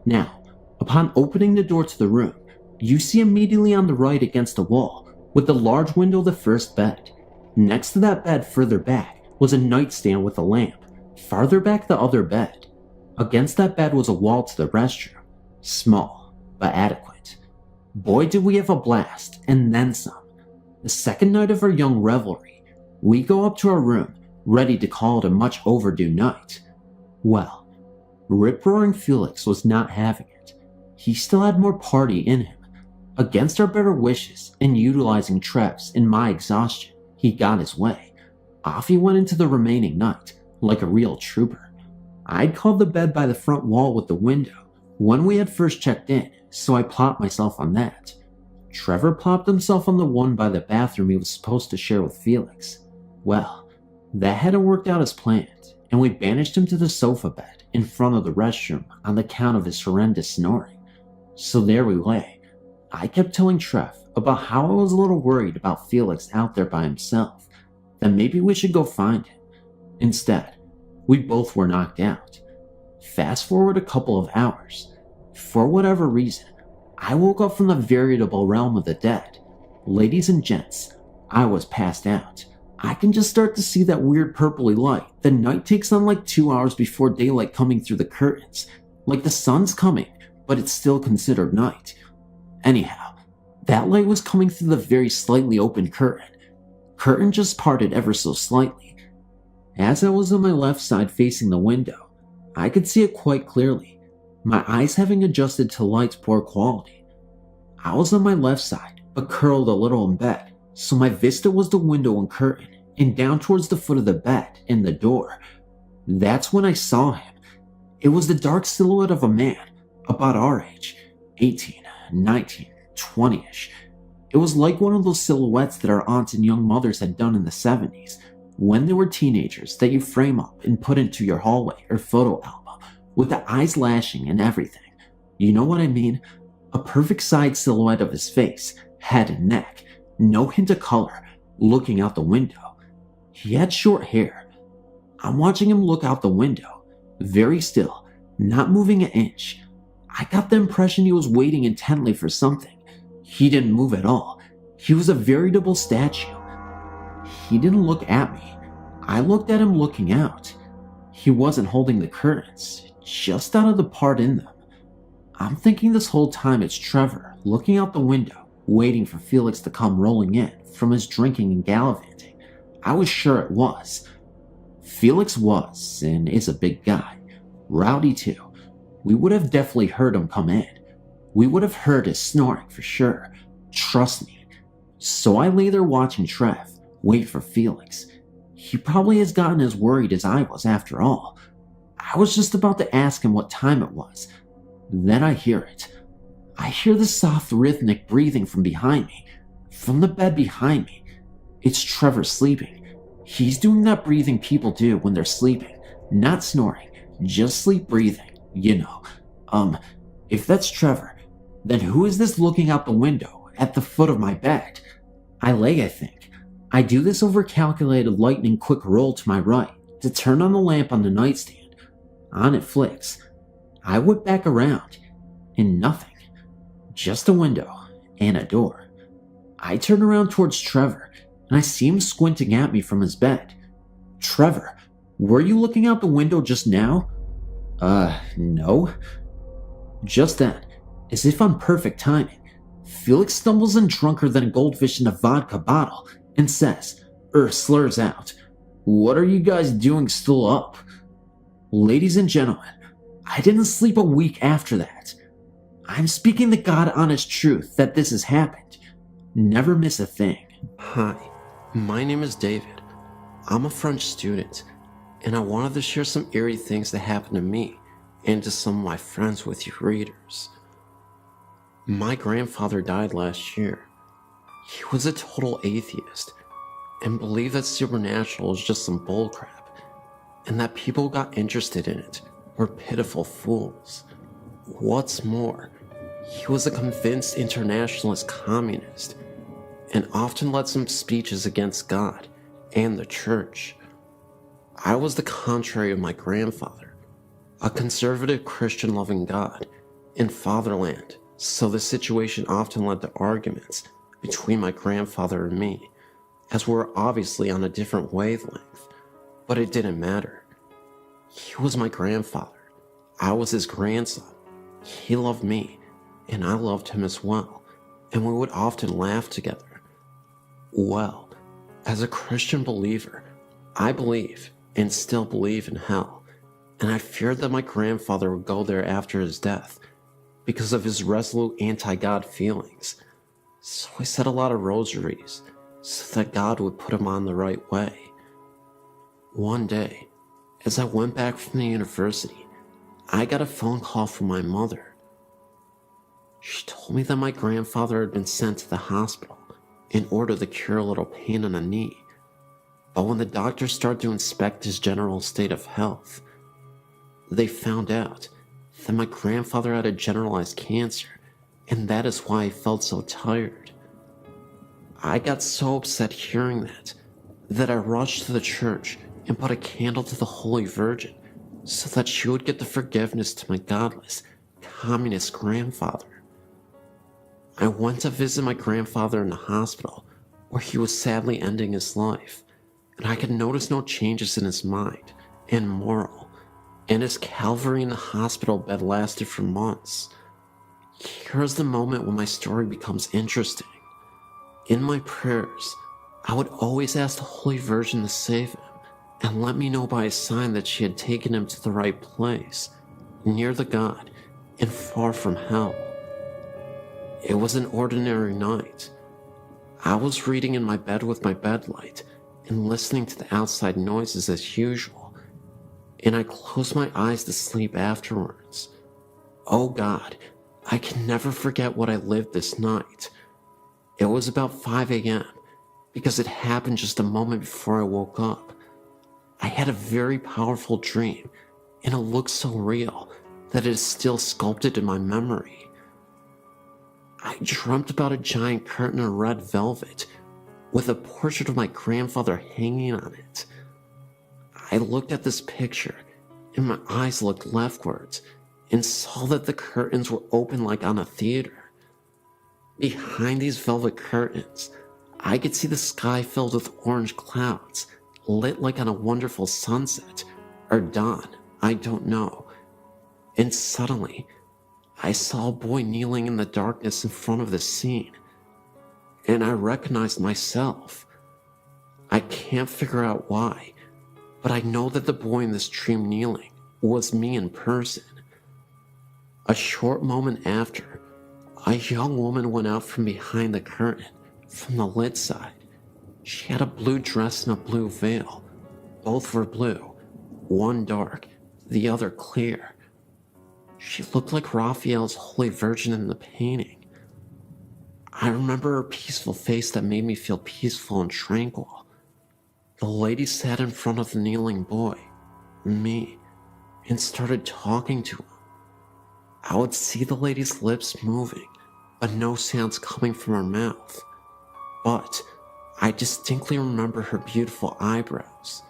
[SPEAKER 1] Now, upon opening the door to the room, you see immediately on the right against the wall, with the large window, the first bed. Next to that bed further back was a nightstand with a lamp. Farther back the other bed. Against that bed was a wall to the restroom. Small, but adequate. Boy, did we have a blast, and then some. The second night of our young revelry, we go up to our room, ready to call it a much overdue night. Well, rip-roaring Felix was not having it. He still had more party in him. Against our better wishes, and utilizing Trev's and my exhaustion, he got his way. Off he went into the remaining night, like a real trooper. I'd called the bed by the front wall with the window when we had first checked in, so I plopped myself on that. Trevor plopped himself on the one by the bathroom he was supposed to share with Felix. Well, that hadn't worked out as planned, and we banished him to the sofa bed in front of the restroom on account of his horrendous snoring. So there we lay. I kept telling Trev about how I was a little worried about Felix out there by himself, that maybe we should go find him. Instead, we both were knocked out. Fast forward a couple of hours. For whatever reason, I woke up from the veritable realm of the dead. Ladies and gents, I was passed out. I can just start to see that weird purpley light the night takes on like 2 hours before daylight coming through the curtains. Like the sun's coming, but it's still considered night. Anyhow, that light was coming through the very slightly open curtain. Curtain just parted ever so slightly. As I was on my left side facing the window, I could see it quite clearly, my eyes having adjusted to light's poor quality. I was on my left side, but curled a little in bed, so my vista was the window and curtain, and down towards the foot of the bed and the door. That's when I saw him. It was the dark silhouette of a man, about our age, 18, 19, 20-ish. It was like one of those silhouettes that our aunts and young mothers had done in the 70s, when they were teenagers, that you frame up and put into your hallway or photo album, with the eyes lashing and everything. You know what I mean? A perfect side silhouette of his face, head and neck, no hint of color, looking out the window. He had short hair. I'm watching him look out the window, very still, not moving an inch. I got the impression he was waiting intently for something. He didn't move at all. He was a veritable statue. He didn't look at me. I looked at him looking out. He wasn't holding the curtains, just out of the part in them. I'm thinking this whole time it's Trevor looking out the window, waiting for Felix to come rolling in from his drinking and gallivanting. I was sure it was. Felix was, and is a big guy. Rowdy too. We would have definitely heard him come in. We would have heard his snoring for sure. Trust me. So I lay there watching Trev wait for Felix. He probably has gotten as worried as I was after all. I was just about to ask him what time it was. Then I hear it. I hear the soft rhythmic breathing from behind me. From the bed behind me. It's Trevor sleeping. He's doing that breathing people do when they're sleeping. Not snoring, just sleep breathing. You know, if that's Trevor, then who is this looking out the window at the foot of my bed? I lay, I think. I do this over calculated lightning quick roll to my right to turn on the lamp on the nightstand. On it flicks. I whip back around, and nothing. Just a window and a door. I turn around towards Trevor, and I see him squinting at me from his bed. Trevor, were you looking out the window just now? No. Just then, as if on perfect timing, Felix stumbles in drunker than a goldfish in a vodka bottle and says, slurs out, "What are you guys doing still up?" Ladies and gentlemen, I didn't sleep a week after that. I'm speaking the God-honest truth that this has happened. Never miss a thing.
[SPEAKER 2] Hi, my name is David. I'm a French student, and I wanted to share some eerie things that happened to me and to some of my friends with you readers. My grandfather died last year. He was a total atheist and believed that supernatural was just some bullcrap, and that people got interested in it were pitiful fools. What's more, he was a convinced internationalist communist. and often led some speeches against God and the church. I was the contrary of my grandfather, a conservative Christian loving God in fatherland, so the situation often led to arguments between my grandfather and me, as we're obviously on a different wavelength, but it didn't matter. He was my grandfather. I was his grandson. He loved me, and I loved him as well, and we would often laugh together. Well, as a Christian believer, I believe and still believe in hell, and I feared that my grandfather would go there after his death because of his resolute anti-God feelings. So I said a lot of rosaries so that God would put him on the right way. One day, as I went back from the university, I got a phone call from my mother. She told me that my grandfather had been sent to the hospital in order to cure a little pain in the knee. But when the doctors started to inspect his general state of health, they found out that my grandfather had a generalized cancer, and that is why he felt so tired. I got so upset hearing that I rushed to the church and put a candle to the Holy Virgin so that she would get the forgiveness to my godless, communist grandfather. I went to visit my grandfather in the hospital, where he was sadly ending his life, and I could notice no changes in his mind and moral, and his Calvary in the hospital bed lasted for months. Here's the moment when my story becomes interesting. In my prayers, I would always ask the Holy Virgin to save him and let me know by a sign that she had taken him to the right place, near the God and far from hell. It was an ordinary night. I was reading in my bed with my bedlight and listening to the outside noises as usual, and I closed my eyes to sleep afterwards. Oh God, I can never forget what I lived this night. It was about 5 a.m. because it happened just a moment before I woke up. I had a very powerful dream, and it looked so real that it is still sculpted in my memory. I dreamt about a giant curtain of red velvet with a portrait of my grandfather hanging on it. I looked at this picture, and my eyes looked leftwards and saw that the curtains were open like on a theater. Behind these velvet curtains, I could see the sky filled with orange clouds, lit like on a wonderful sunset, or dawn, I don't know. And suddenly, I saw a boy kneeling in the darkness in front of the scene, and I recognized myself. I can't figure out why, but I know that the boy in this dream kneeling was me in person. A short moment after, a young woman went out from behind the curtain, from the lit side. She had a blue dress and a blue veil. Both were blue, one dark, the other clear. She looked like Raphael's Holy Virgin in the painting. I remember her peaceful face that made me feel peaceful and tranquil. The lady sat in front of the kneeling boy, me, and started talking to him. I would see the lady's lips moving, but no sounds coming from her mouth. But I distinctly remember her beautiful eyebrows.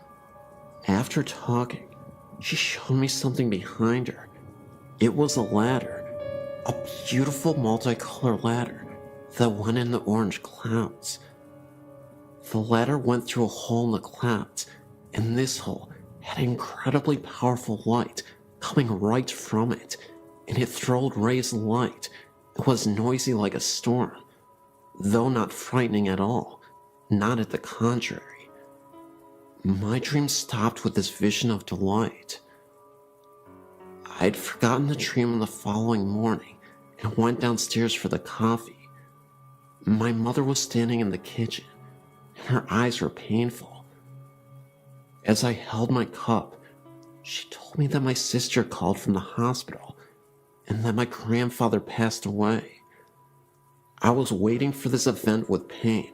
[SPEAKER 2] After talking, she showed me something behind her. It was a ladder, a beautiful multicolored ladder that went in the orange clouds. The ladder went through a hole in the clouds, and this hole had incredibly powerful light coming right from it, and it thrilled rays of light. It was noisy like a storm, though not frightening at all, not at the contrary. My dream stopped with this vision of delight. I'd forgotten the dream on the following morning and went downstairs for the coffee. My mother was standing in the kitchen, and her eyes were painful. As I held my cup, she told me that my sister called from the hospital and that my grandfather passed away. I was waiting for this event with pain,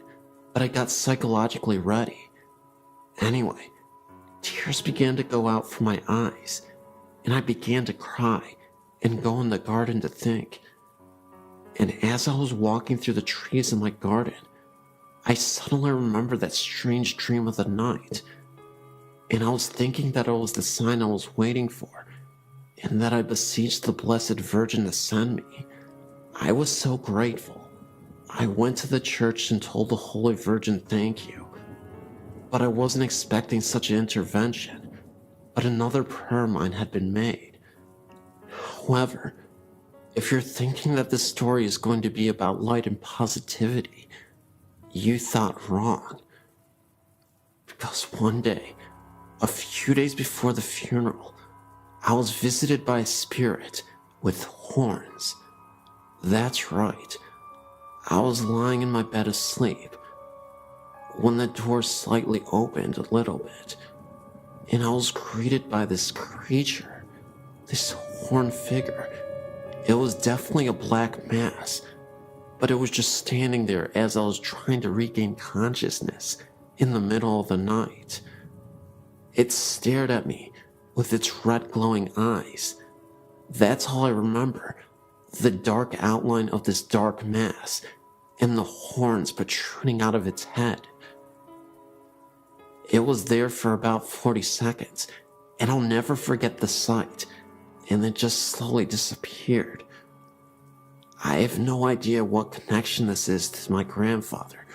[SPEAKER 2] but I got psychologically ready. Anyway, tears began to go out from my eyes, and I began to cry and go in the garden to think. And as I was walking through the trees in my garden,
[SPEAKER 1] I suddenly remembered that strange dream of the night, and I was thinking that it was the sign I was waiting for, and that I beseeched the Blessed Virgin to send me. I was so grateful. I went to the church and told the Holy Virgin thank you, but I wasn't expecting such an intervention. But another prayer of mine had been made. However, if you're thinking that this story is going to be about light and positivity, you thought wrong. Because one day, a few days before the funeral, I was visited by a spirit with horns. That's right. I was lying in my bed asleep when the door slightly opened a little bit, and I was greeted by this creature, this horned figure. It was definitely a black mass, but it was just standing there as I was trying to regain consciousness in the middle of the night. It stared at me with its red glowing eyes. That's all I remember, the dark outline of this dark mass and the horns protruding out of its head. It was there for about 40 seconds, and I'll never forget the sight, and it just slowly disappeared. I have no idea what connection this is to my grandfather,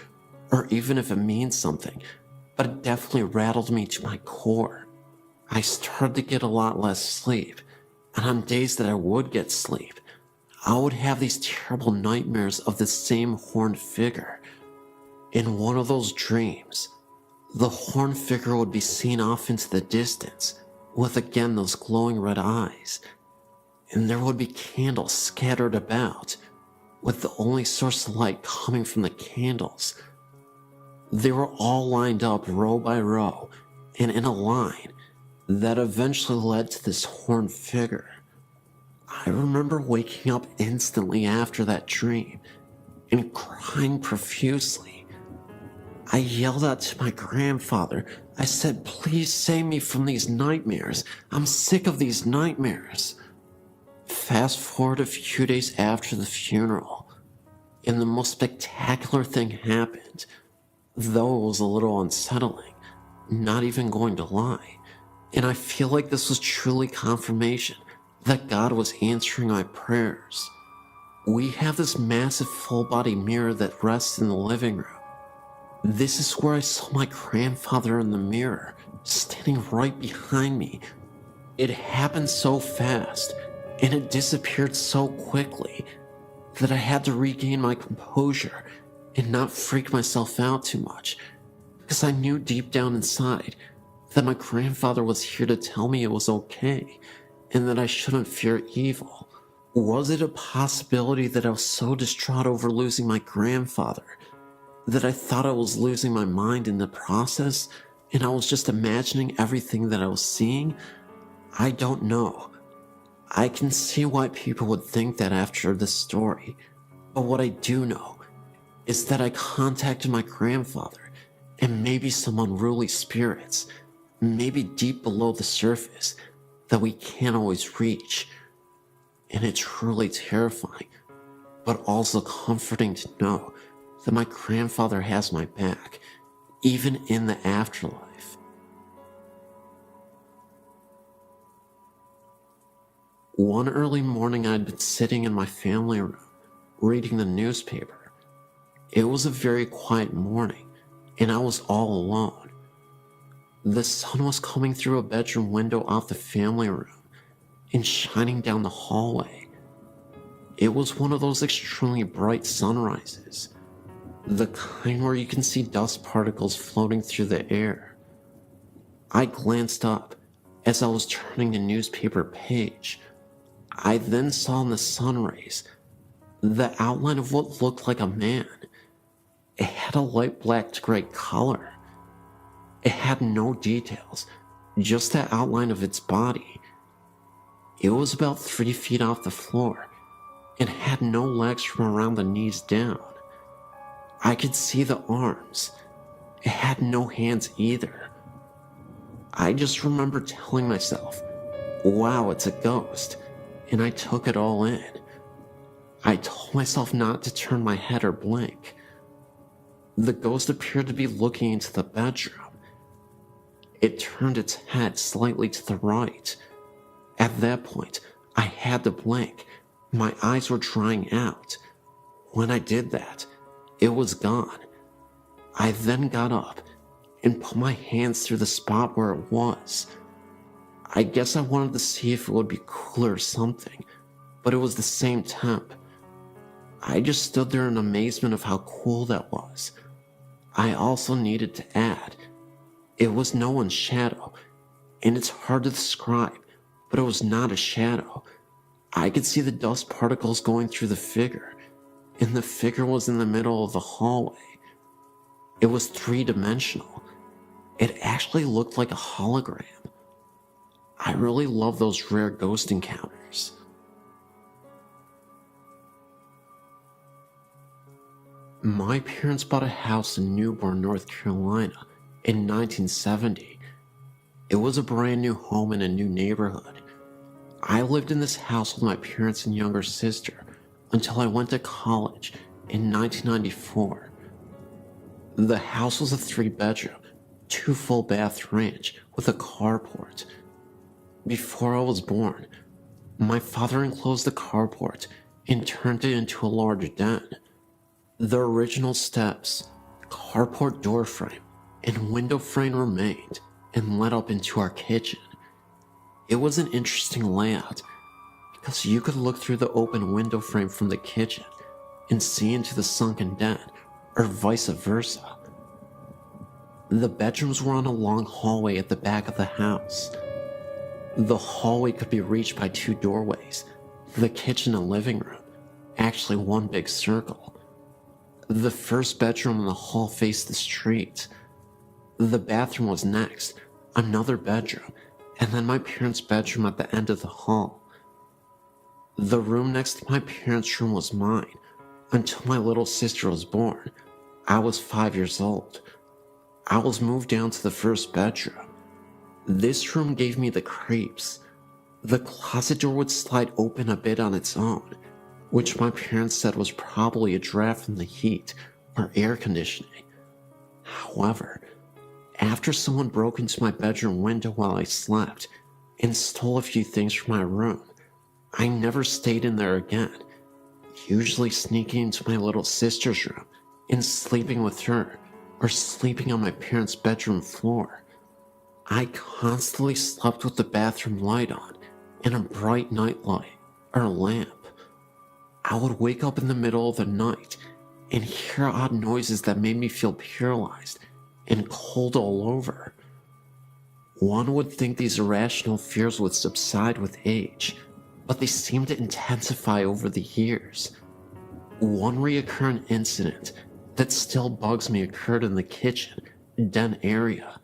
[SPEAKER 1] or even if it means something, but it definitely rattled me to my core. I started to get a lot less sleep, and on days that I would get sleep, I would have these terrible nightmares of the same horned figure. In one of those dreams, the horned figure would be seen off into the distance, with again those glowing red eyes, and there would be candles scattered about, with the only source of light coming from the candles. They were all lined up row by row, and in a line that eventually led to this horned figure. I remember waking up instantly after that dream and crying profusely. I yelled out to my grandfather. I said, "Please save me from these nightmares. I'm sick of these nightmares." Fast forward a few days after the funeral, and the most spectacular thing happened, though it was a little unsettling, not even going to lie. And I feel like this was truly confirmation that God was answering my prayers. We have this massive full-body mirror that rests in the living room. This is where I saw my grandfather in the mirror, standing right behind me. It happened so fast, and it disappeared so quickly, that I had to regain my composure and not freak myself out too much, because I knew deep down inside that my grandfather was here to tell me it was okay, and that I shouldn't fear evil. Was it a possibility that I was so distraught over losing my grandfather that I thought I was losing my mind in the process, and I was just imagining everything that I was seeing? I don't know. I can see why people would think that after this story, but what I do know is that I contacted my grandfather and maybe some unruly spirits, maybe deep below the surface, that we can't always reach. And it's truly terrifying, but also comforting to know that my grandfather has my back, even in the afterlife. One early morning, I'd been sitting in my family room, reading the newspaper. It was a very quiet morning, and I was all alone. The sun was coming through a bedroom window off the family room and shining down the hallway. It was one of those extremely bright sunrises, the kind where you can see dust particles floating through the air. I glanced up as I was turning the newspaper page. I then saw in the sun rays the outline of what looked like a man. It had a light black to gray color. It had no details, just the outline of its body. It was about 3 feet off the floor and had no legs from around the knees down. I could see the arms. It had no hands either. I just remember telling myself, "Wow, it's a ghost," and I took it all in. I told myself not to turn my head or blink. The ghost appeared to be looking into the bedroom. It turned its head slightly to the right. At that point, I had to blink. My eyes were drying out. When I did that, it was gone. I then got up and put my hands through the spot where it was. I guess I wanted to see if it would be cooler or something, but it was the same temp. I just stood there in amazement of how cool that was. I also needed to add, it was no one's shadow, and it's hard to describe, but it was not a shadow. I could see the dust particles going through the figure, and the figure was in the middle of the hallway. It was three-dimensional. It actually looked like a hologram. I really love those rare ghost encounters. My parents bought a house in Newburgh, North Carolina in 1970. It was a brand new home in a new neighborhood. I lived in this house with my parents and younger sister until I went to college in 1994. The house was a 3-bedroom, 2 full bath ranch with a carport. Before I was born, my father enclosed the carport and turned it into a large den. The original steps, carport door frame, and window frame remained and led up into our kitchen. It was an interesting layout because you could look through the open window frame from the kitchen and see into the sunken den, or vice versa. The bedrooms were on a long hallway at the back of the house. The hallway could be reached by 2 doorways, the kitchen and living room, actually one big circle. The first bedroom in the hall faced the street. The bathroom was next, another bedroom, and then my parents' bedroom at the end of the hall. The room next to my parents' room was mine until my little sister was born. I was 5 years old. I was moved down to the first bedroom. This room gave me the creeps. The closet door would slide open a bit on its own, which my parents said was probably a draft from the heat or air conditioning. However, after someone broke into my bedroom window while I slept and stole a few things from my room, I never stayed in there again, usually sneaking into my little sister's room and sleeping with her or sleeping on my parents' bedroom floor. I constantly slept with the bathroom light on and a bright night light or lamp. I would wake up in the middle of the night and hear odd noises that made me feel paralyzed and cold all over. One would think these irrational fears would subside with age, but they seem to intensify over the years. One recurrent incident that still bugs me occurred in the kitchen, den area.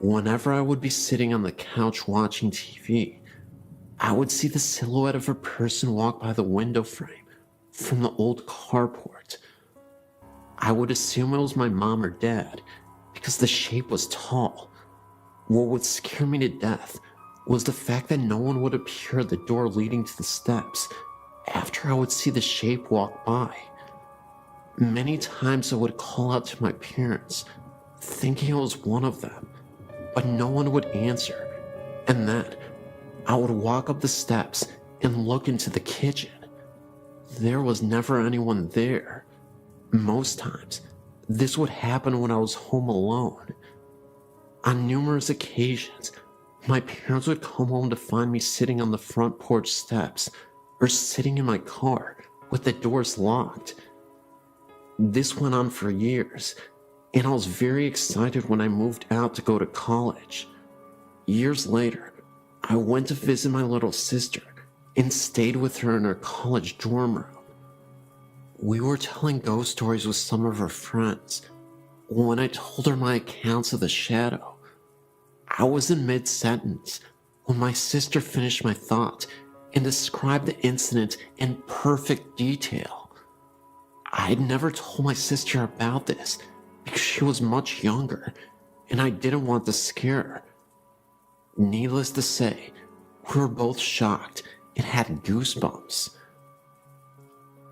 [SPEAKER 1] Whenever I would be sitting on the couch watching TV, I would see the silhouette of a person walk by the window frame from the old carport. I would assume it was my mom or dad because the shape was tall. What would scare me to death was the fact that no one would appear at the door leading to the steps after I would see the shape walk by. Many times I would call out to my parents, thinking it was one of them, but no one would answer, and then I would walk up the steps and look into the kitchen. There was never anyone there. Most times, this would happen when I was home alone. On numerous occasions, my parents would come home to find me sitting on the front porch steps or sitting in my car with the doors locked. This went on for years, and I was very excited when I moved out to go to college. Years later, I went to visit my little sister and stayed with her in her college dorm room. We were telling ghost stories with some of her friends. When I told her my accounts of the shadow, I was in mid-sentence when my sister finished my thought and described the incident in perfect detail. I had never told my sister about this because she was much younger and I didn't want to scare her. Needless to say, we were both shocked and had goosebumps.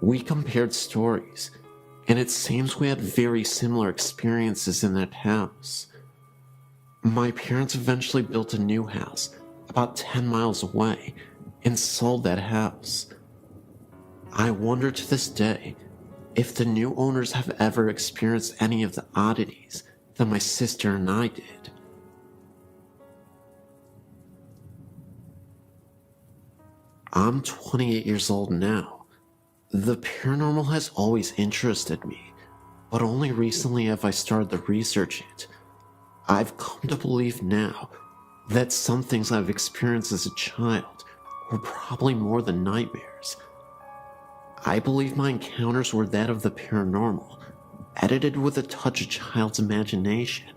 [SPEAKER 1] We compared stories, and it seems we had very similar experiences in that house. My parents eventually built a new house about 10 miles away and sold that house. I wonder to this day if the new owners have ever experienced any of the oddities that my sister and I did. I'm 28 years old now. The paranormal has always interested me, but only recently have I started to research it. I've come to believe now that some things I've experienced as a child were probably more than nightmares. I believe my encounters were that of the paranormal, edited with a touch of child's imagination.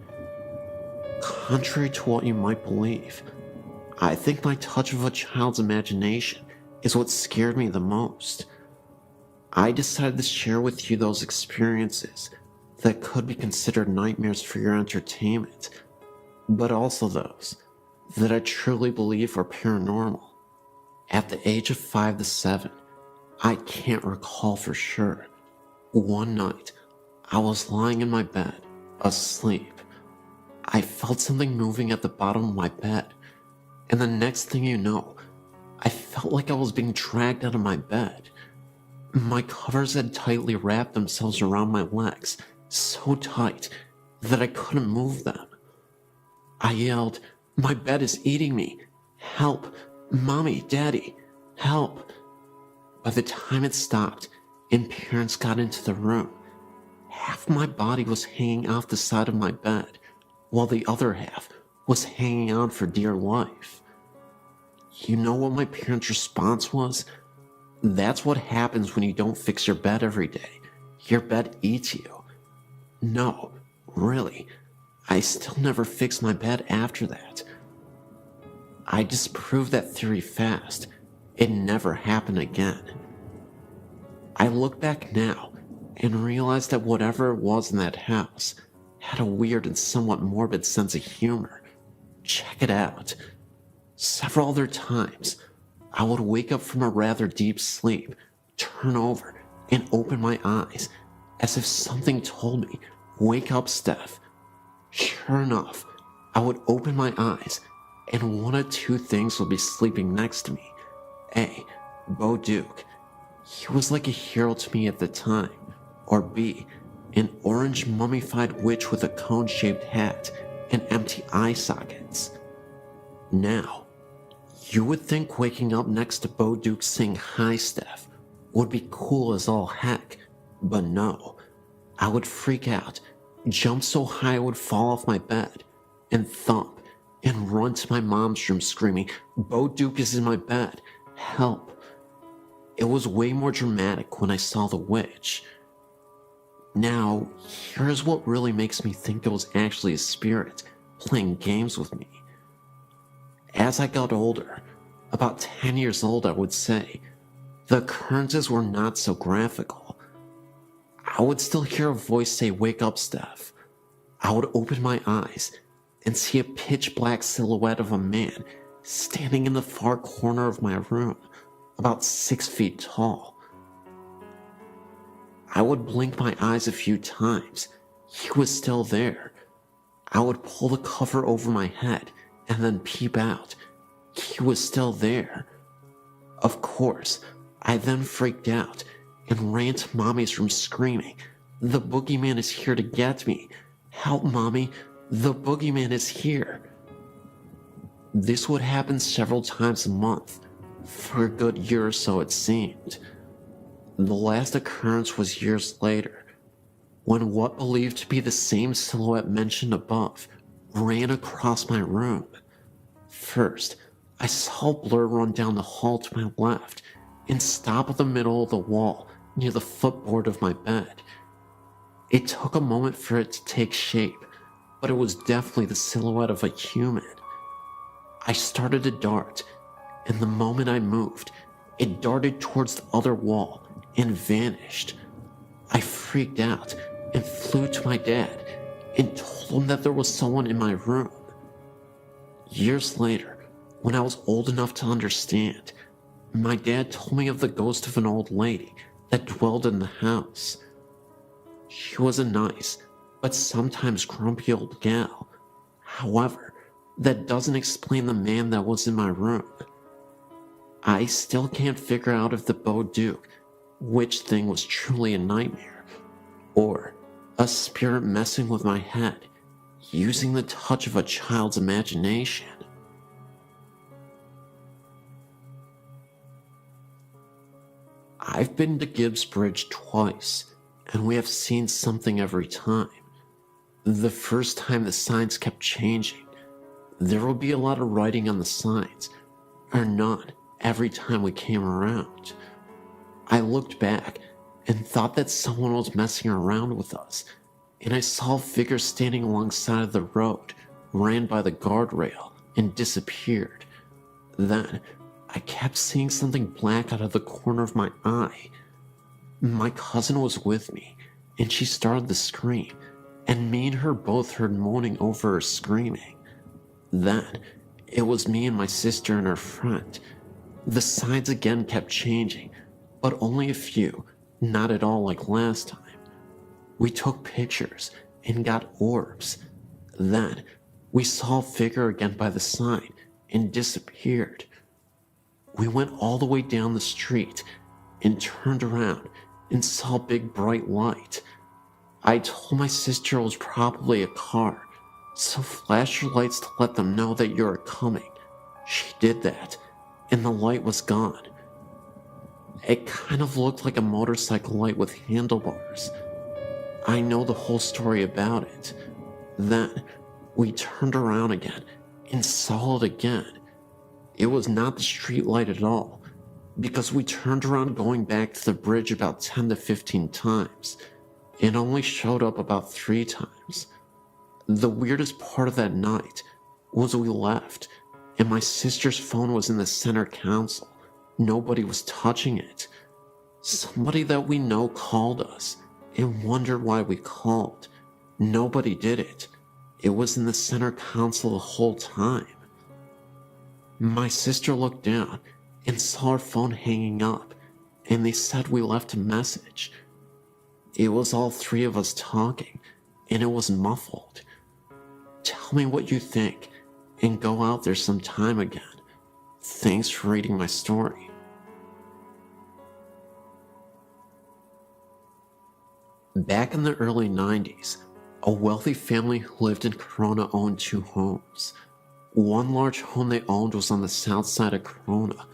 [SPEAKER 1] Contrary to what you might believe, I think my touch of a child's imagination is what scared me the most. I decided to share with you those experiences that could be considered nightmares for your entertainment, but also those that I truly believe are paranormal. At the age of 5 to 7, I can't recall for sure. One night, I was lying in my bed, asleep. I felt something moving at the bottom of my bed, and the next thing you know, I felt like I was being dragged out of my bed. My covers had tightly wrapped themselves around my legs, so tight that I couldn't move them. I yelled, "My bed is eating me! Help! Mommy, Daddy, help!" By the time it stopped and parents got into the room, half my body was hanging off the side of my bed, while the other half was hanging on for dear life. You know what my parents' response was? That's what happens when you don't fix your bed every day. Your bed eats you. No, really, I still never fixed my bed after that. I disproved that theory fast. It never happened again. I look back now and realize that whatever it was in that house had a weird and somewhat morbid sense of humor. Check it out. Several other times, I would wake up from a rather deep sleep, turn over, and open my eyes, as if something told me, "Wake up, Steph." Sure enough, I would open my eyes, and one of two things would be sleeping next to me. A, Bo Duke. He was like a hero to me at the time. Or B, an orange mummified witch with a cone-shaped hat and empty eye sockets. Now, you would think waking up next to Bo Duke saying "Hi, Steph" would be cool as all heck, but no. I would freak out, jump so high I would fall off my bed, and thump, and run to my mom's room screaming, "Bo Duke is in my bed, help." It was way more dramatic when I saw the witch. Now, here's what really makes me think it was actually a spirit playing games with me. As I got older, about 10 years old I would say, the occurrences were not so graphical. I would still hear a voice say, "Wake up, Steph." I would open my eyes and see a pitch black silhouette of a man standing in the far corner of my room, about 6 feet tall. I would blink my eyes a few times. He was still there. I would pull the cover over my head and then peep out. He was still there. Of course, I then freaked out and ran to Mommy's room screaming, "The boogeyman is here to get me. Help, Mommy, the boogeyman is here." This would happen several times a month, for a good year or so it seemed. The last occurrence was years later, when what believed to be the same silhouette mentioned above ran across my room. First, I saw a blur run down the hall to my left and stop at the middle of the wall near the footboard of my bed. It took a moment for it to take shape, but it was definitely the silhouette of a human. I started to dart, and the moment I moved, it darted towards the other wall and vanished. I freaked out and flew to my dad and told him that there was someone in my room. Years later, when I was old enough to understand, my dad told me of the ghost of an old lady that dwelled in the house. She was a nice, but sometimes grumpy old gal. However, that doesn't explain the man that was in my room. I still can't figure out if the Duke, which thing was truly a nightmare, or a spirit messing with my head, using the touch of a child's imagination. I've been to Gibbs Bridge twice, and we have seen something every time. The first time the signs kept changing. There would be a lot of writing on the signs, or none, every time we came around. I looked back and thought that someone was messing around with us, and I saw a figure standing alongside of the road, ran by the guardrail, and disappeared. Then, I kept seeing something black out of the corner of my eye. My cousin was with me, and she started to scream, and me and her both heard moaning over her screaming. Then, it was me and my sister and her friend. The signs again kept changing, but only a few, not at all like last time. We took pictures and got orbs. Then, we saw a figure again by the sign and disappeared. We went all the way down the street and turned around and saw a big bright light. I told my sister it was probably a car, so flash your lights to let them know that you're coming. She did that, and the light was gone. It kind of looked like a motorcycle light with handlebars. I know the whole story about it. Then, we turned around again and saw it again. It was not the street light at all, because we turned around going back to the bridge about 10 to 15 times. It only showed up about 3 times. The weirdest part of that night was we left, and my sister's phone was in the center console. Nobody was touching it. Somebody that we know called us and wondered why we called. Nobody did it. It was in the center console the whole time. My sister looked down and saw her phone hanging up, and they said we left a message. It was all 3 of us talking, and it was muffled. Tell me what you think, and go out there sometime again. Thanks for reading my story. Back in the early 90s, a wealthy family who lived in Corona owned 2 homes. One large home they owned was on the south side of Corona,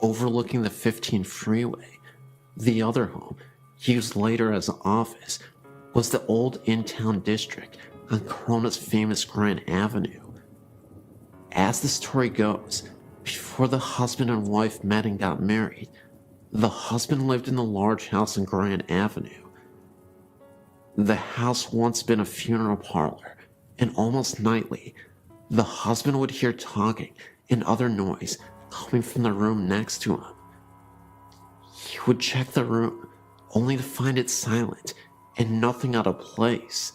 [SPEAKER 1] overlooking the 15 freeway. The other home, used later as an office, was the old in-town district on Corona's famous Grand Avenue. As the story goes, before the husband and wife met and got married, the husband lived in the large house on Grand Avenue. The house once been a funeral parlor, and almost nightly, the husband would hear talking and other noise coming from the room next to him. He would check the room, only to find it silent and nothing out of place.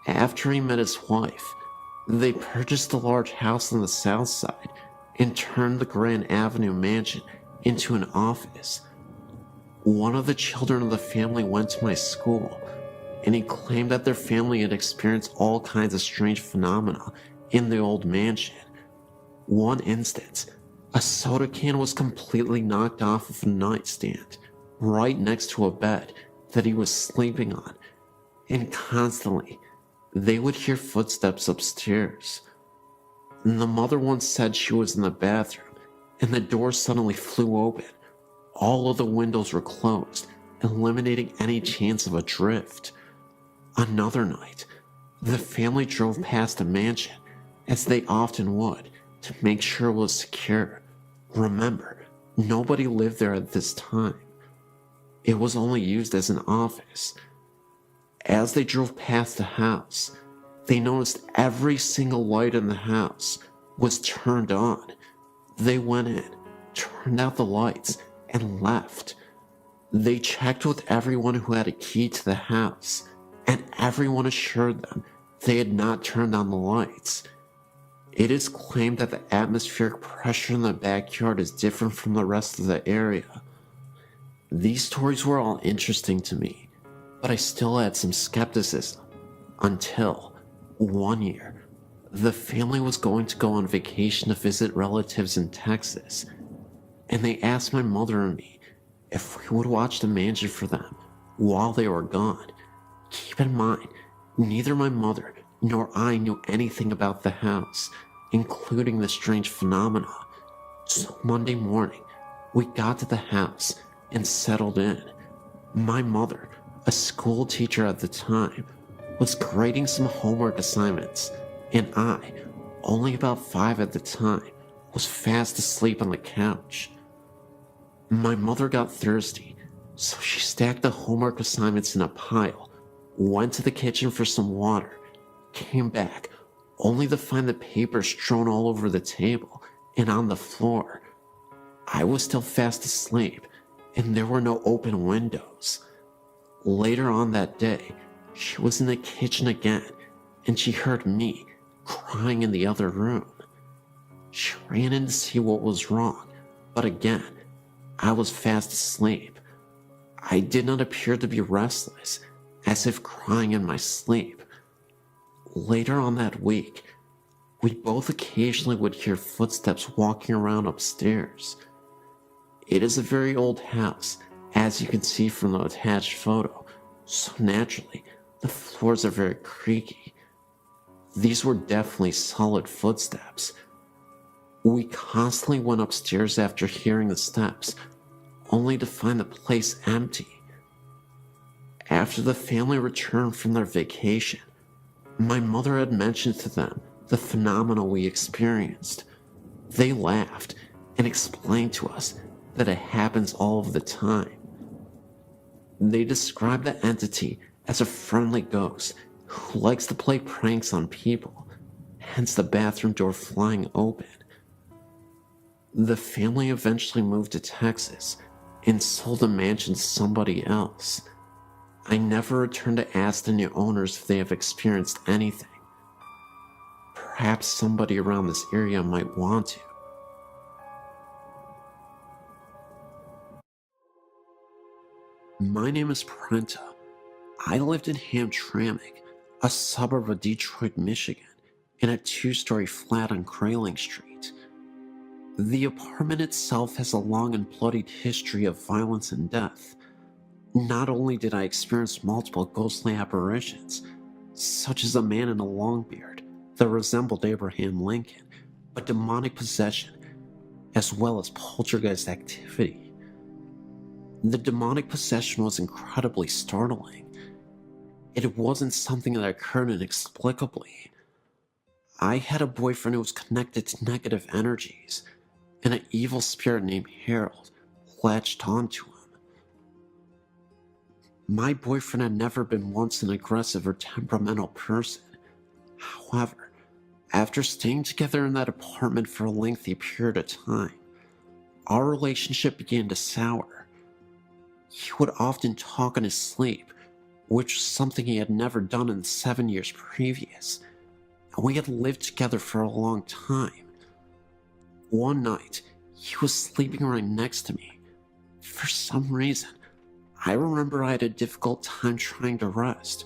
[SPEAKER 1] After he met his wife, they purchased the large house on the south side and turned the Grand Avenue mansion into an office. One of the children of the family went to my school, and he claimed that their family had experienced all kinds of strange phenomena in the old mansion. One instance, a soda can was completely knocked off of a nightstand right next to a bed that he was sleeping on, and constantly they would hear footsteps upstairs. And the mother once said she was in the bathroom and the door suddenly flew open. All of the windows were closed, eliminating any chance of a drift. Another night, the family drove past the mansion, as they often would, to make sure it was secure. Remember, nobody lived there at this time. It was only used as an office. As they drove past the house, they noticed every single light in the house was turned on. They went in, turned out the lights, and left. They checked with everyone who had a key to the house, and everyone assured them they had not turned on the lights. It is claimed that the atmospheric pressure in the backyard is different from the rest of the area. These stories were all interesting to me, but I still had some skepticism until one year. The family was going to go on vacation to visit relatives in Texas, and they asked my mother and me if we would watch the mansion for them while they were gone. Keep in mind, neither my mother nor I knew anything about the house, including the strange phenomena. So Monday morning, we got to the house and settled in. My mother, a school teacher at the time, was grading some homework assignments, and I, only about 5 at the time, was fast asleep on the couch. My mother got thirsty, so she stacked the homework assignments in a pile, went to the kitchen for some water, came back, only to find the papers strewn all over the table and on the floor. I was still fast asleep, and there were no open windows. Later on that day, she was in the kitchen again, and she heard me crying in the other room. She ran in to see what was wrong, but again, I was fast asleep. I did not appear to be restless, as if crying in my sleep. Later on that week, we both occasionally would hear footsteps walking around upstairs. It is a very old house, as you can see from the attached photo, so naturally, the floors are very creaky. These were definitely solid footsteps. We constantly went upstairs after hearing the steps, only to find the place empty. After the family returned from their vacation, my mother had mentioned to them the phenomena we experienced. They laughed and explained to us that it happens all of the time. They described the entity as a friendly ghost who likes to play pranks on people, hence the bathroom door flying open. The family eventually moved to Texas and sold the mansion to somebody else. I never returned to ask the new owners if they have experienced anything. Perhaps somebody around this area might want to. My name is Prenta. I lived in Hamtramck, a suburb of Detroit, Michigan, in a 2-story flat on Grayling Street. The apartment itself has a long and bloodied history of violence and death. Not only did I experience multiple ghostly apparitions, such as a man in a long beard that resembled Abraham Lincoln, but demonic possession, as well as poltergeist activity. The demonic possession was incredibly startling. It wasn't something that occurred inexplicably. I had a boyfriend who was connected to negative energies, and an evil spirit named Harold latched onto him. My boyfriend had never been once an aggressive or temperamental person. However, after staying together in that apartment for a lengthy period of time, our relationship began to sour. He would often talk in his sleep, which was something he had never done in the 7 years previous, and we had lived together for a long time. One night, he was sleeping right next to me. For some reason, I remember I had a difficult time trying to rest,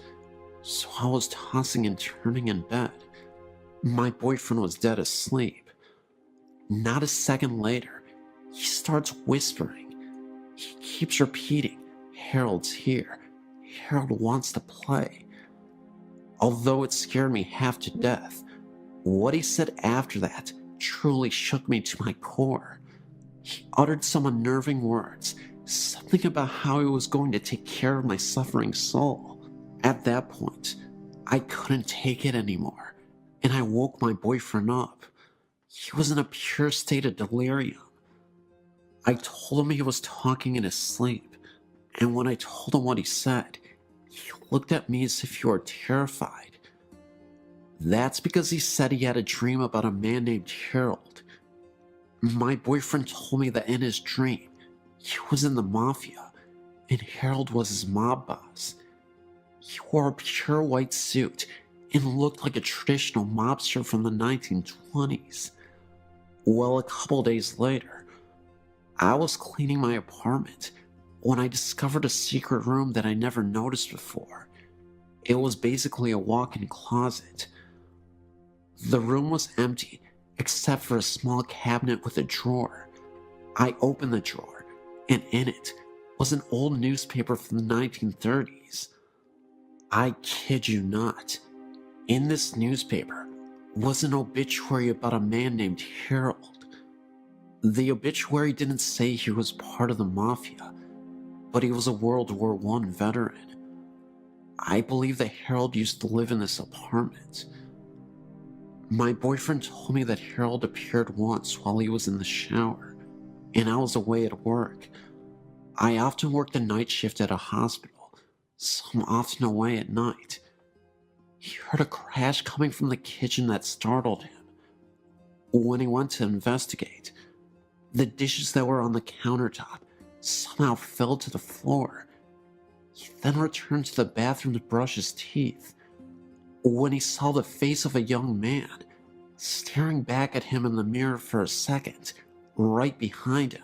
[SPEAKER 1] so I was tossing and turning in bed. My boyfriend was dead asleep. Not a second later, he starts whispering. He keeps repeating, "Harold's here. Harold wants to play." Although it scared me half to death, what he said after that truly shook me to my core. He uttered some unnerving words, something about how he was going to take care of my suffering soul. At that point, I couldn't take it anymore, and I woke my boyfriend up. He was in a pure state of delirium. I told him he was talking in his sleep, and when I told him what he said, he looked at me as if he were terrified. That's because he said he had a dream about a man named Harold. My boyfriend told me that in his dream, he was in the mafia, and Harold was his mob boss. He wore a pure white suit and looked like a traditional mobster from the 1920s. Well, a couple days later, I was cleaning my apartment when I discovered a secret room that I never noticed before. It was basically a walk-in closet. The room was empty, except for a small cabinet with a drawer. I opened the drawer, and in it was an old newspaper from the 1930s. I kid you not. In this newspaper was an obituary about a man named Harold. The obituary didn't say he was part of the mafia, but he was a World War I veteran. I believe that Harold used to live in this apartment. My boyfriend told me that Harold appeared once while he was in the shower, and I was away at work. I often worked the night shift at a hospital, so I'm often away at night. He heard a crash coming from the kitchen that startled him. When he went to investigate, the dishes that were on the countertop somehow fell to the floor. He then returned to the bathroom to brush his teeth, when he saw the face of a young man staring back at him in the mirror for a second, right behind him.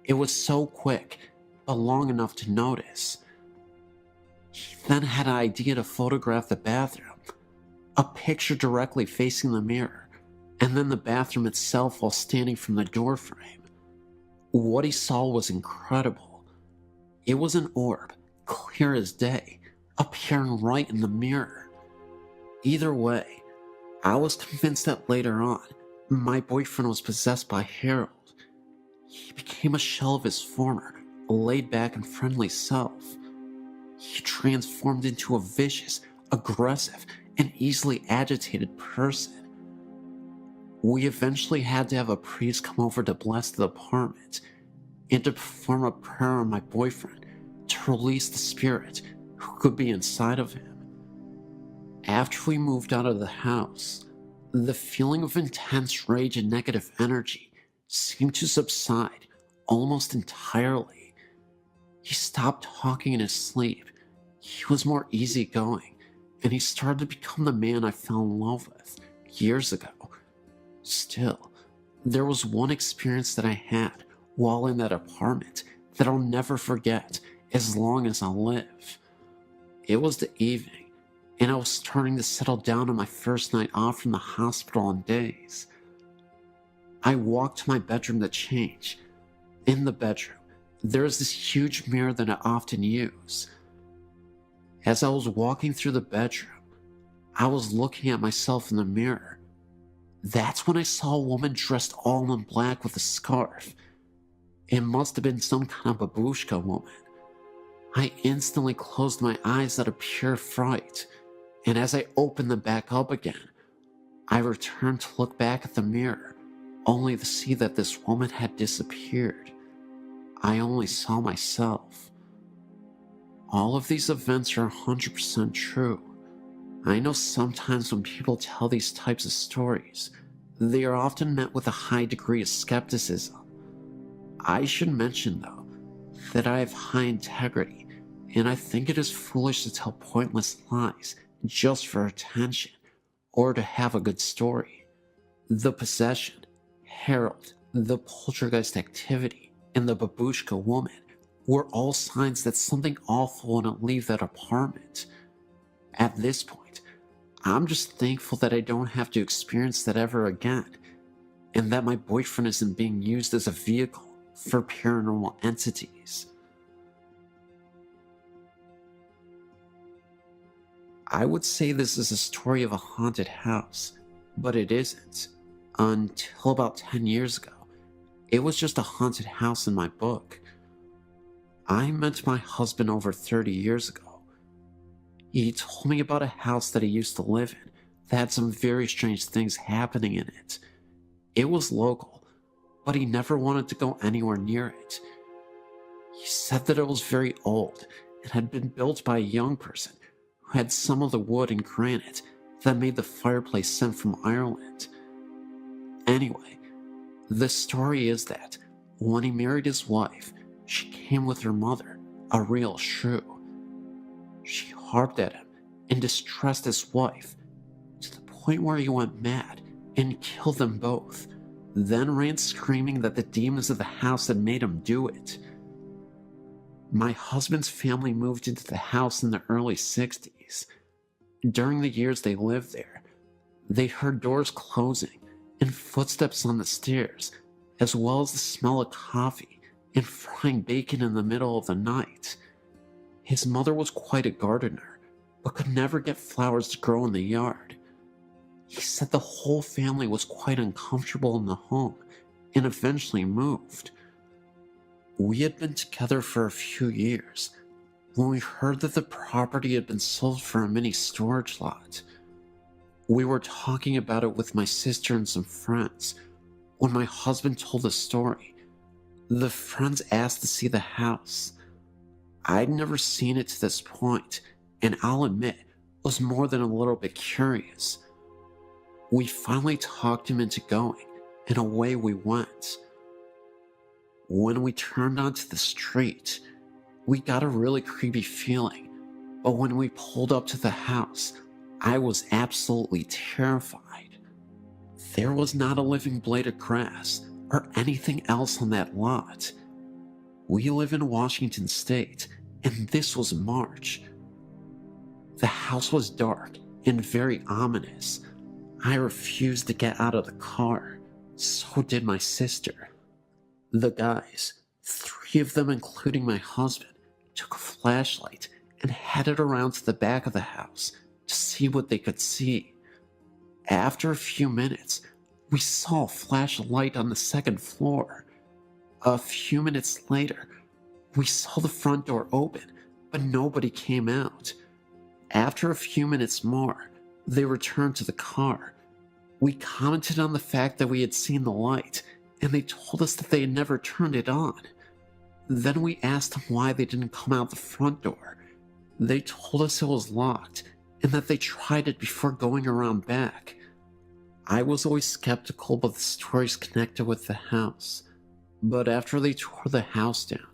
[SPEAKER 1] It was so quick, but long enough to notice. He then had an idea to photograph the bathroom, a picture directly facing the mirror, and then the bathroom itself while standing from the doorframe. What he saw was incredible. It was an orb, clear as day, appearing right in the mirror. Either way, I was convinced that later on, my boyfriend was possessed by Harold. He became a shell of his former, laid-back and friendly self. He transformed into a vicious, aggressive, and easily agitated person. We eventually had to have a priest come over to bless the apartment and to perform a prayer on my boyfriend to release the spirit who could be inside of him. After we moved out of the house, the feeling of intense rage and negative energy seemed to subside almost entirely. He stopped talking in his sleep. He was more easygoing, and he started to become the man I fell in love with years ago. Still, there was one experience that I had while in that apartment that I'll never forget as long as I live. It was the evening, and I was starting to settle down on my first night off from the hospital in days. I walked to my bedroom to change. In the bedroom, there is this huge mirror that I often use. As I was walking through the bedroom, I was looking at myself in the mirror. That's when I saw a woman dressed all in black with a scarf. It must have been some kind of babushka woman. I instantly closed my eyes out of pure fright, and as I opened them back up again, I returned to look back at the mirror, only to see that this woman had disappeared. I only saw myself. All of these events are 100% true. I know sometimes when people tell these types of stories, they are often met with a high degree of skepticism. I should mention, though, that I have high integrity, and I think it is foolish to tell pointless lies just for attention or to have a good story. The possession, Harold, the poltergeist activity, and the babushka woman were all signs that something awful wouldn't leave that apartment. At this point, I'm just thankful that I don't have to experience that ever again, and that my boyfriend isn't being used as a vehicle for paranormal entities. I would say this is a story of a haunted house, but it isn't. Until about 10 years ago, it was just a haunted house in my book. I met my husband over 30 years ago. He told me about a house that he used to live in that had some very strange things happening in it. It was local, but he never wanted to go anywhere near it. He said that it was very old and had been built by a young person who had some of the wood and granite that made the fireplace sent from Ireland. Anyway, the story is that when he married his wife, she came with her mother, a real shrew. She harped at him and distressed his wife to the point where he went mad and killed them both, then ran screaming that the demons of the house had made him do it. My husband's family moved into the house in the early 60s. During the years they lived there, they heard doors closing and footsteps on the stairs, as well as the smell of coffee and frying bacon in the middle of the night. His mother was quite a gardener, but could never get flowers to grow in the yard. He said the whole family was quite uncomfortable in the home and eventually moved. We had been together for a few years when we heard that the property had been sold for a mini storage lot. We were talking about it with my sister and some friends when my husband told the story. The friends asked to see the house. I'd never seen it to this point, and I'll admit, was more than a little bit curious. We finally talked him into going, and away we went. When we turned onto the street, we got a really creepy feeling, but when we pulled up to the house, I was absolutely terrified. There was not a living blade of grass or anything else on that lot. We live in Washington State, and this was March. The house was dark and very ominous. I refused to get out of the car. So did my sister. The guys, 3 of them including my husband, took a flashlight and headed around to the back of the house to see what they could see. After a few minutes, we saw a flash of light on the 2nd floor. A few minutes later, we saw the front door open, but nobody came out. After a few minutes more, they returned to the car. We commented on the fact that we had seen the light, and they told us that they had never turned it on. Then we asked them why they didn't come out the front door. They told us it was locked, and that they tried it before going around back. I was always skeptical about the stories connected with the house, but after they tore the house down,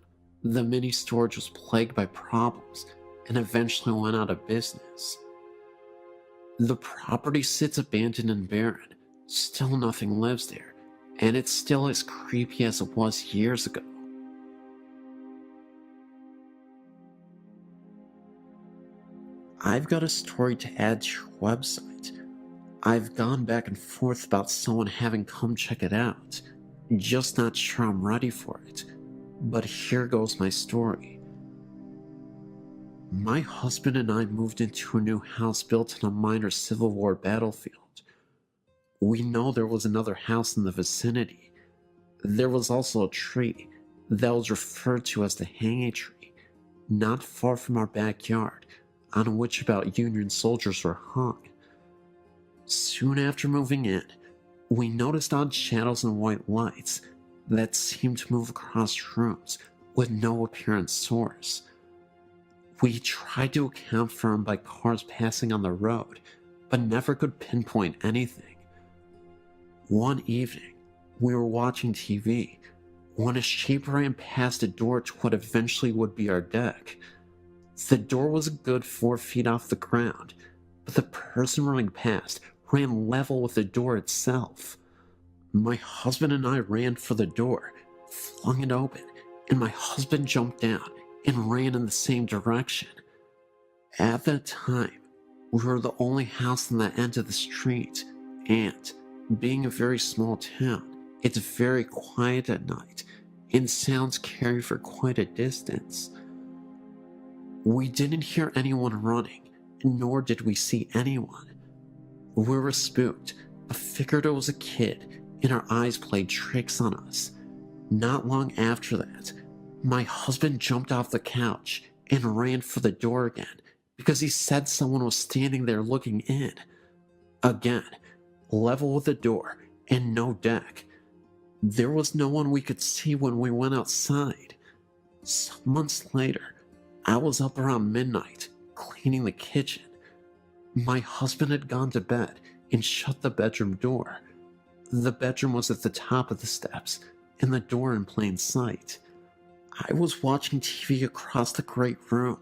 [SPEAKER 1] the mini storage was plagued by problems and eventually went out of business. The property sits abandoned and barren. Still nothing lives there, and it's still as creepy as it was years ago. I've got a story to add to your website. I've gone back and forth about someone having come check it out. Just not sure I'm ready for it. But here goes my story. My husband and I moved into a new house built on a minor Civil War battlefield. We know there was another house in the vicinity. There was also a tree that was referred to as the hanging tree, not far from our backyard, on which about Union soldiers were hung. Soon after moving in, we noticed odd shadows and white lights that seemed to move across rooms with no apparent source. We tried to account for them by cars passing on the road, but never could pinpoint anything. One evening, we were watching TV when a shape ran past a door to what eventually would be our deck. The door was a good 4 feet off the ground, but the person running past ran level with the door itself. My husband and I ran for the door, flung it open, and my husband jumped down and ran in the same direction. At that time, we were the only house on that end of the street, and, being a very small town, it's very quiet at night, and sounds carry for quite a distance. We didn't hear anyone running, nor did we see anyone. We were spooked, but figured it was a kid, and our eyes played tricks on us. Not long after that, my husband jumped off the couch and ran for the door again because he said someone was standing there looking in. Again, level with the door and no deck. There was no one we could see when we went outside. Some months later, I was up around midnight cleaning the kitchen. My husband had gone to bed and shut the bedroom door. The bedroom was at the top of the steps and the door in plain sight. I was watching TV across the great room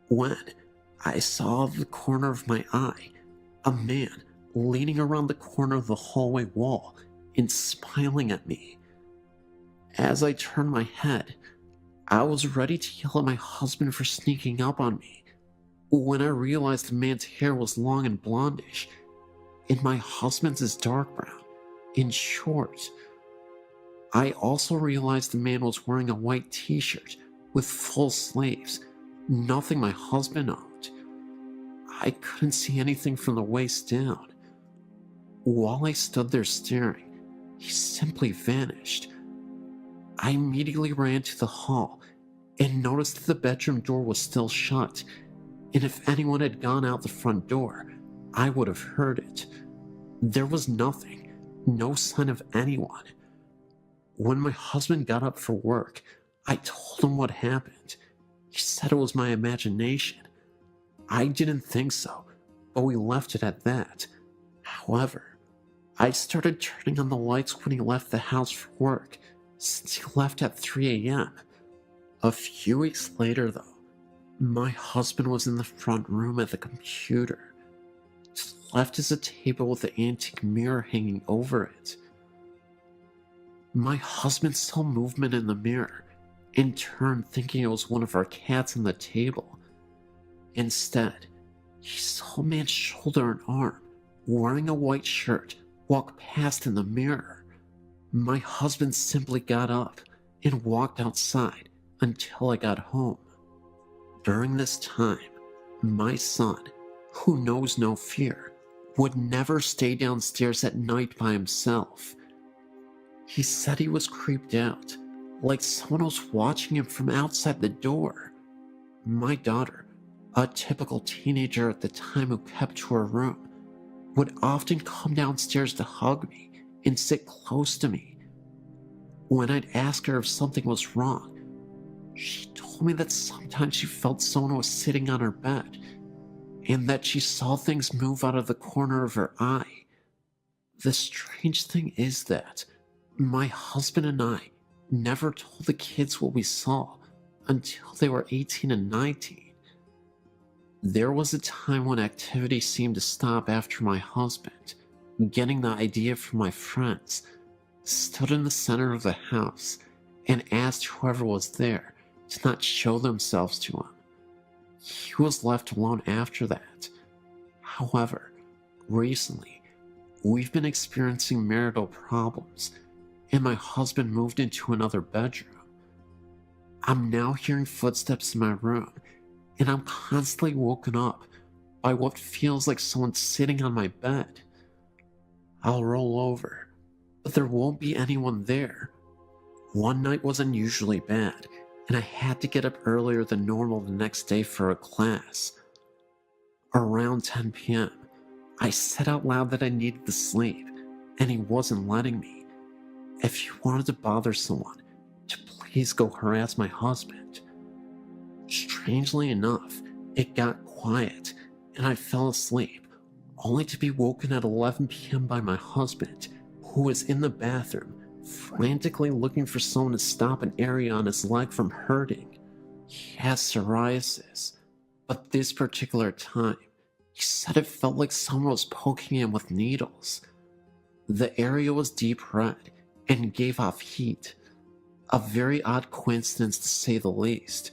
[SPEAKER 1] when I saw out of the corner of my eye a man leaning around the corner of the hallway wall and smiling at me. As I turned my head, I was ready to yell at my husband for sneaking up on me when I realized the man's hair was long and blondish, and my husband's is dark brown. In short, I also realized the man was wearing a white t-shirt with full sleeves, nothing my husband owned. I couldn't see anything from the waist down. While I stood there staring, he simply vanished. I immediately ran to the hall and noticed that the bedroom door was still shut, and if anyone had gone out the front door, I would have heard it. There was nothing, no sign of anyone. When my husband got up for work, I told him what happened. He said it was my imagination. I didn't think so, but we left it at that. However, I started turning on the lights when he left the house for work, since he left at 3 a.m. A few weeks later, though, my husband was in the front room at the computer. To the left is a table with an antique mirror hanging over it. My husband saw movement in the mirror, in turn thinking it was one of our cats on the table. Instead, he saw a man's shoulder and arm, wearing a white shirt, walk past in the mirror. My husband simply got up and walked outside until I got home. During this time, my son, who knows no fear, would never stay downstairs at night by himself. He said he was creeped out, like someone was watching him from outside the door. My daughter, a typical teenager at the time who kept to her room, would often come downstairs to hug me and sit close to me. When I'd ask her if something was wrong, she told me that sometimes she felt someone was sitting on her bed, and that she saw things move out of the corner of her eye. The strange thing is that my husband and I never told the kids what we saw until they were 18 and 19. There was a time when activity seemed to stop after my husband, getting the idea from my friends, stood in the center of the house and asked whoever was there to not show themselves to him. He was left alone after that. However, recently, we've been experiencing marital problems, and my husband moved into another bedroom. I'm now hearing footsteps in my room, and I'm constantly woken up by what feels like someone sitting on my bed. I'll roll over, but there won't be anyone there. One night was unusually bad, and I had to get up earlier than normal the next day for a class. Around 10 p.m., I said out loud that I needed to sleep, and he wasn't letting me. If you wanted to bother someone, to please go harass my husband. Strangely enough, it got quiet, and I fell asleep, only to be woken at 11 p.m. by my husband, who was in the bathroom, frantically looking for someone to stop an area on his leg from hurting. He has psoriasis, but this particular time, he said it felt like someone was poking him with needles. The area was deep red and gave off heat. A very odd coincidence to say the least.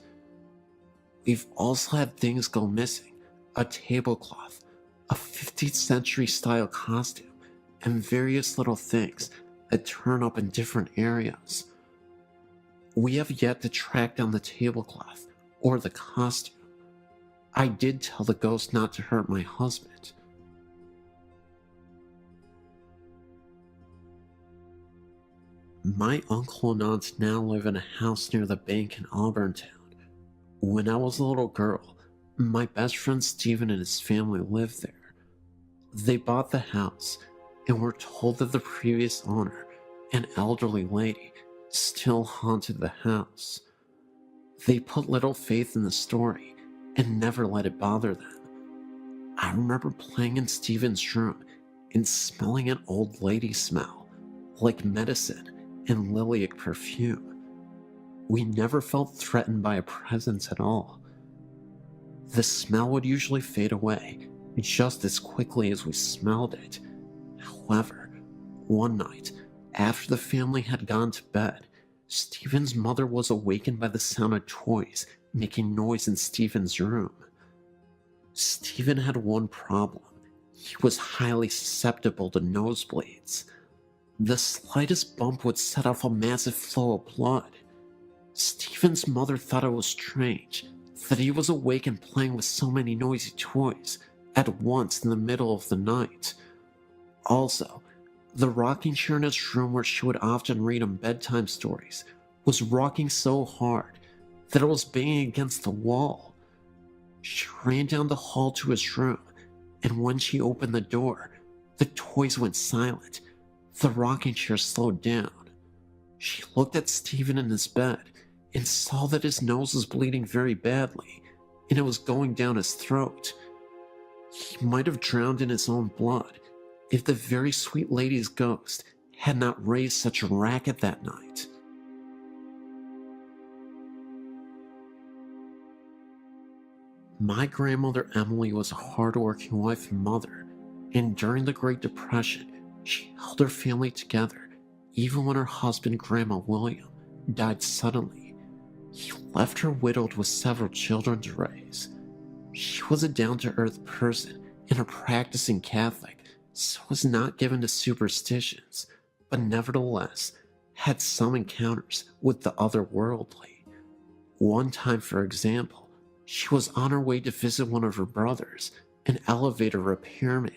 [SPEAKER 1] We've also had things go missing: a tablecloth, a 15th century style costume, and various little things that turn up in different areas. We have yet to track down the tablecloth or the costume. I did tell the ghost not to hurt my husband. My uncle and aunt now live in a house near the bank in Auburntown. When I was a little girl, my best friend Steven and his family lived there. They bought the house and were told that the previous owner, an elderly lady, still haunted the house. They put little faith in the story and never let it bother them. I remember playing in Steven's room and smelling an old lady smell, like medicine and lilac perfume. We never felt threatened by a presence at all. The smell would usually fade away just as quickly as we smelled it. However, one night, after the family had gone to bed, Stephen's mother was awakened by the sound of toys making noise in Stephen's room. Stephen had one problem. He was highly susceptible to nosebleeds. The slightest bump would set off a massive flow of blood. Stephen's mother thought it was strange that he was awake and playing with so many noisy toys at once in the middle of the night. Also, the rocking chair in his room where she would often read him bedtime stories was rocking so hard that it was banging against the wall. She ran down the hall to his room, and when she opened the door, the toys went silent. The rocking chair slowed down. She looked at Stephen in his bed and saw that his nose was bleeding very badly, and it was going down his throat. He might have drowned in his own blood if the very sweet lady's ghost had not raised such a racket that night. My grandmother Emily was a hard-working wife and mother, and during the Great Depression, she held her family together even when her husband, Grandma William, died suddenly. He left her widowed with several children to raise. She was a down-to-earth person and a practicing Catholic, so was not given to superstitions, but nevertheless had some encounters with the otherworldly. One time, for example, she was on her way to visit one of her brothers, an elevator repairman.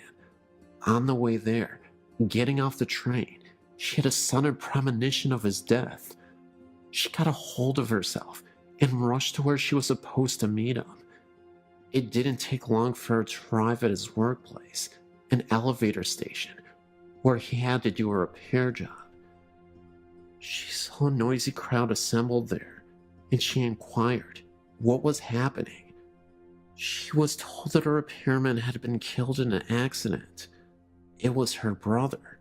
[SPEAKER 1] On the way there, getting off the train, she had a sudden premonition of his death. She got a hold of herself and rushed to where she was supposed to meet him. It didn't take long for her to arrive at his workplace, an elevator station, where he had to do a repair job. She saw a noisy crowd assembled there, and she inquired what was happening. She was told that a repairman had been killed in an accident. It was her brother,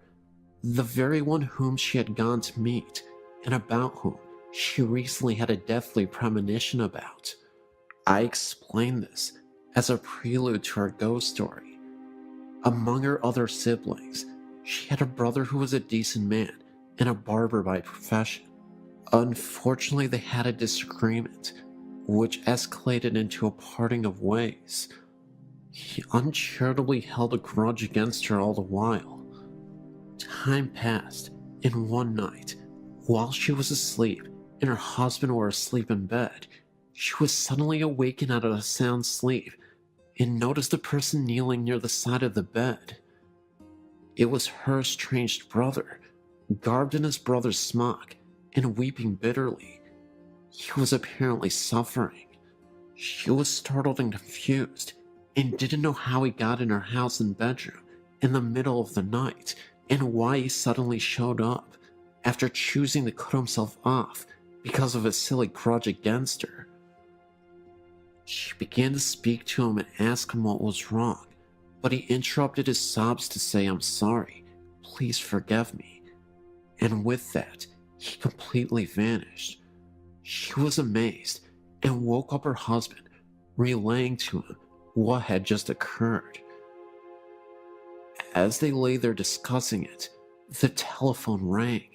[SPEAKER 1] the very one whom she had gone to meet, and about whom she recently had a deathly premonition about. I explained this as a prelude to her ghost story. Among her other siblings, she had a brother who was a decent man and a barber by profession. Unfortunately, they had a disagreement, which escalated into a parting of ways. He uncharitably held a grudge against her all the while. Time passed, and one night, while she was asleep and her husband were asleep in bed, she was suddenly awakened out of a sound sleep and noticed a person kneeling near the side of the bed. It was her estranged brother, garbed in his brother's smock and weeping bitterly. He was apparently suffering. She was startled and confused and didn't know how he got in her house and bedroom in the middle of the night and why he suddenly showed up after choosing to cut himself off because of a silly grudge against her. She began to speak to him and ask him what was wrong, but he interrupted his sobs to say, "I'm sorry, please forgive me." And with that, he completely vanished. She was amazed and woke up her husband, relaying to him what had just occurred. As they lay there discussing it, the telephone rang.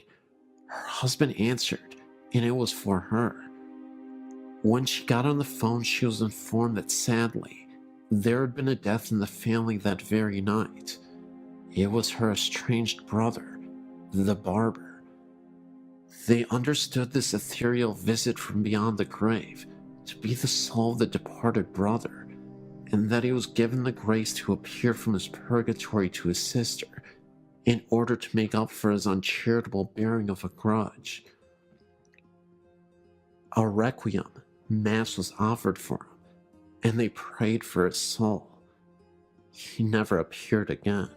[SPEAKER 1] Her husband answered, and it was for her. When she got on the phone, she was informed that sadly, there had been a death in the family that very night. It was her estranged brother, the barber. They understood this ethereal visit from beyond the grave to be the soul of the departed brother, and that he was given the grace to appear from his purgatory to his sister in order to make up for his uncharitable bearing of a grudge. A requiem mass was offered for him, and they prayed for his soul. He never appeared again.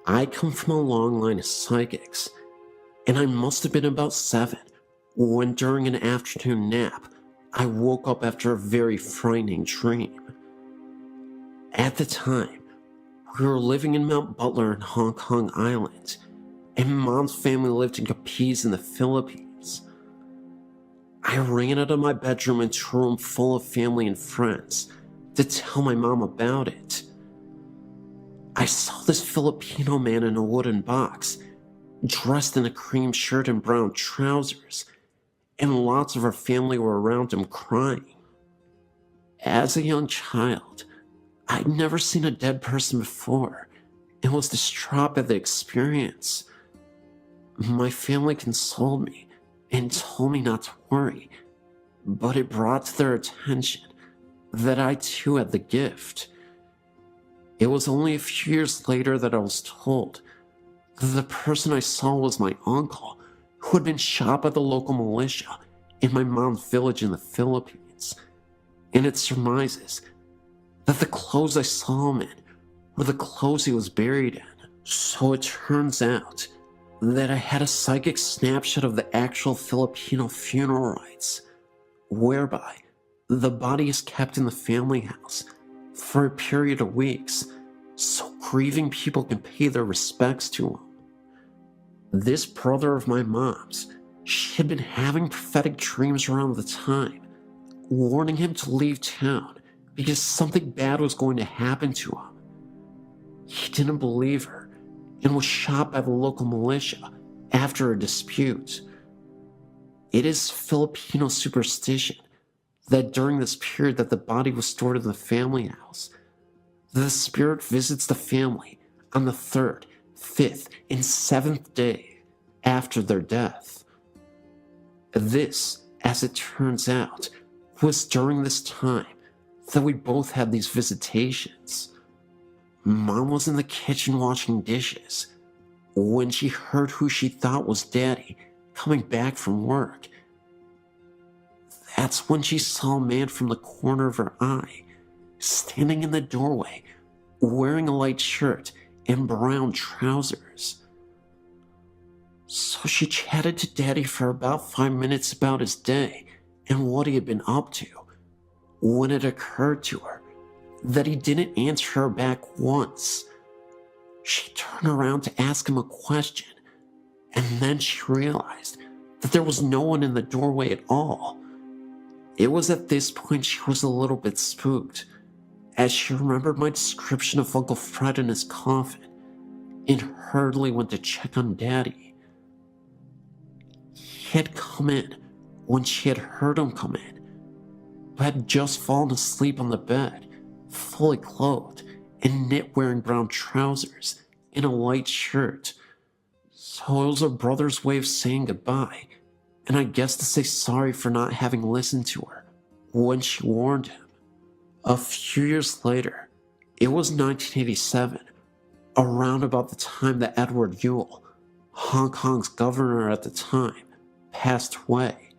[SPEAKER 1] I come from a long line of psychics, and I must have been about 7 when during an afternoon nap, I woke up after a very frightening dream. At the time, we were living in Mount Butler in Hong Kong Island, and Mom's family lived in Capiz in the Philippines. I ran out of my bedroom into a room full of family and friends to tell my mom about it. I saw this Filipino man in a wooden box, dressed in a cream shirt and brown trousers, and lots of our family were around him crying. As a young child, I'd never seen a dead person before and was distraught by the experience. My family consoled me and told me not to worry, but it brought to their attention that I too had the gift. It was only a few years later that I was told that the person I saw was my uncle, who had been shot by the local militia in my mom's village in the Philippines, and it surmises that the clothes I saw him in were the clothes he was buried in. So it turns out that I had a psychic snapshot of the actual Filipino funeral rites, whereby the body is kept in the family house for a period of weeks so grieving people can pay their respects to him. This brother of my mom's, she had been having prophetic dreams around the time, warning him to leave town because something bad was going to happen to him. He didn't believe her and was shot by the local militia after a dispute. It is Filipino superstition that during this period that the body was stored in the family house, the spirit visits the family on the 3rd, 5th, and 7th day after their death. This, as it turns out, was during this time that we both had these visitations. Mom was in the kitchen washing dishes when she heard who she thought was Daddy coming back from work. That's when she saw a man from the corner of her eye, standing in the doorway, wearing a light shirt and brown trousers. So she chatted to Daddy for about 5 minutes about his day and what he had been up to, when it occurred to her that he didn't answer her back once. She turned around to ask him a question, and then she realized that there was no one in the doorway at all. It was at this point she was a little bit spooked, as she remembered my description of Uncle Fred in his coffin, and hurriedly went to check on Daddy. He had come in when she had heard him come in, but had just fallen asleep on the bed, fully clothed, in knit-wearing brown trousers and a light shirt. So it was her brother's way of saying goodbye, and I guess to say sorry for not having listened to her when she warned him. A few years later, it was 1987, around about the time that Edward Yule, Hong Kong's governor at the time, passed away.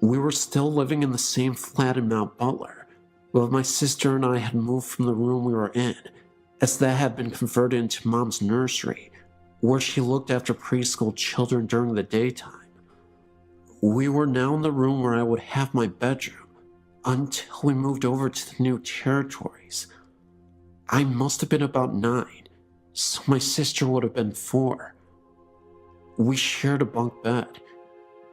[SPEAKER 1] We were still living in the same flat in Mount Butler, but my sister and I had moved from the room we were in, as that had been converted into Mom's nursery, where she looked after preschool children during the daytime. We were now in the room where I would have my bedroom, until we moved over to the new territories. I must have been about 9, so my sister would have been 4. We shared a bunk bed,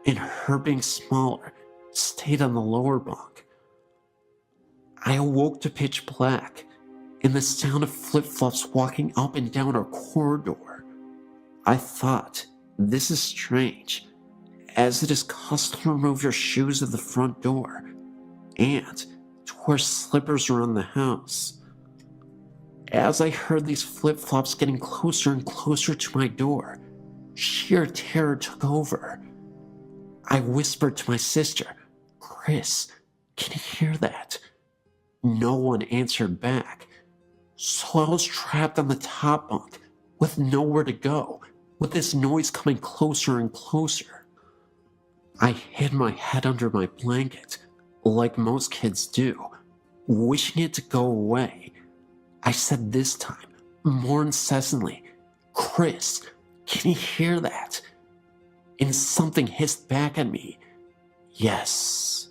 [SPEAKER 1] and her being smaller, stayed on the lower bunk. I awoke to pitch black, and the sound of flip-flops walking up and down our corridor. I thought, this is strange, as it is custom to remove your shoes at the front door, and to wear slippers around the house. As I heard these flip-flops getting closer and closer to my door, sheer terror took over. I whispered to my sister, "Chris, can you hear that?" No one answered back, so I was trapped on the top bunk with nowhere to go, with this noise coming closer and closer. I hid my head under my blanket, like most kids do, wishing it to go away. I said this time, more incessantly, "Chris, can you hear that?" And something hissed back at me, "Yes."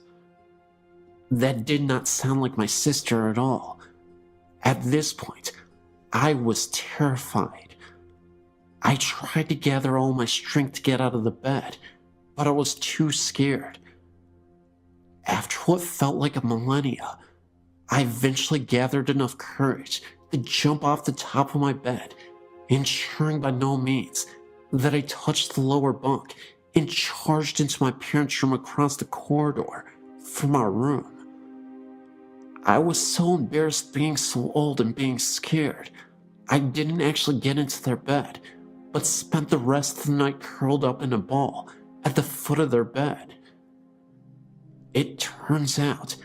[SPEAKER 1] That did not sound like my sister at all. At this point, I was terrified. I tried to gather all my strength to get out of the bed, but I was too scared. After what felt like a millennia, I eventually gathered enough courage to jump off the top of my bed, ensuring by no means that I touched the lower bunk and charged into my parents' room across the corridor from our room. I was so embarrassed being so old and being scared, I didn't actually get into their bed, but spent the rest of the night curled up in a ball at the foot of their bed. It turns out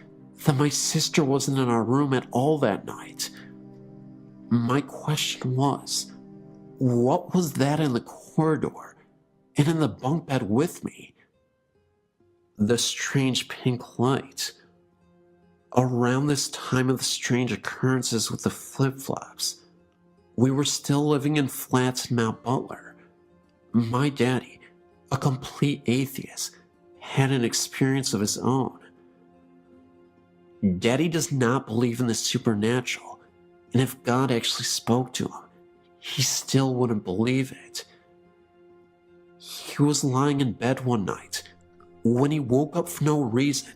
[SPEAKER 1] that my sister wasn't in our room at all that night. My question was, what was that in the corridor and in the bunk bed with me? The strange pink light. Around this time of the strange occurrences with the flip-flops, we were still living in flats in Mount Butler. My daddy, a complete atheist, had an experience of his own. Daddy does not believe in the supernatural, and if God actually spoke to him, he still wouldn't believe it. He was lying in bed one night when he woke up for no reason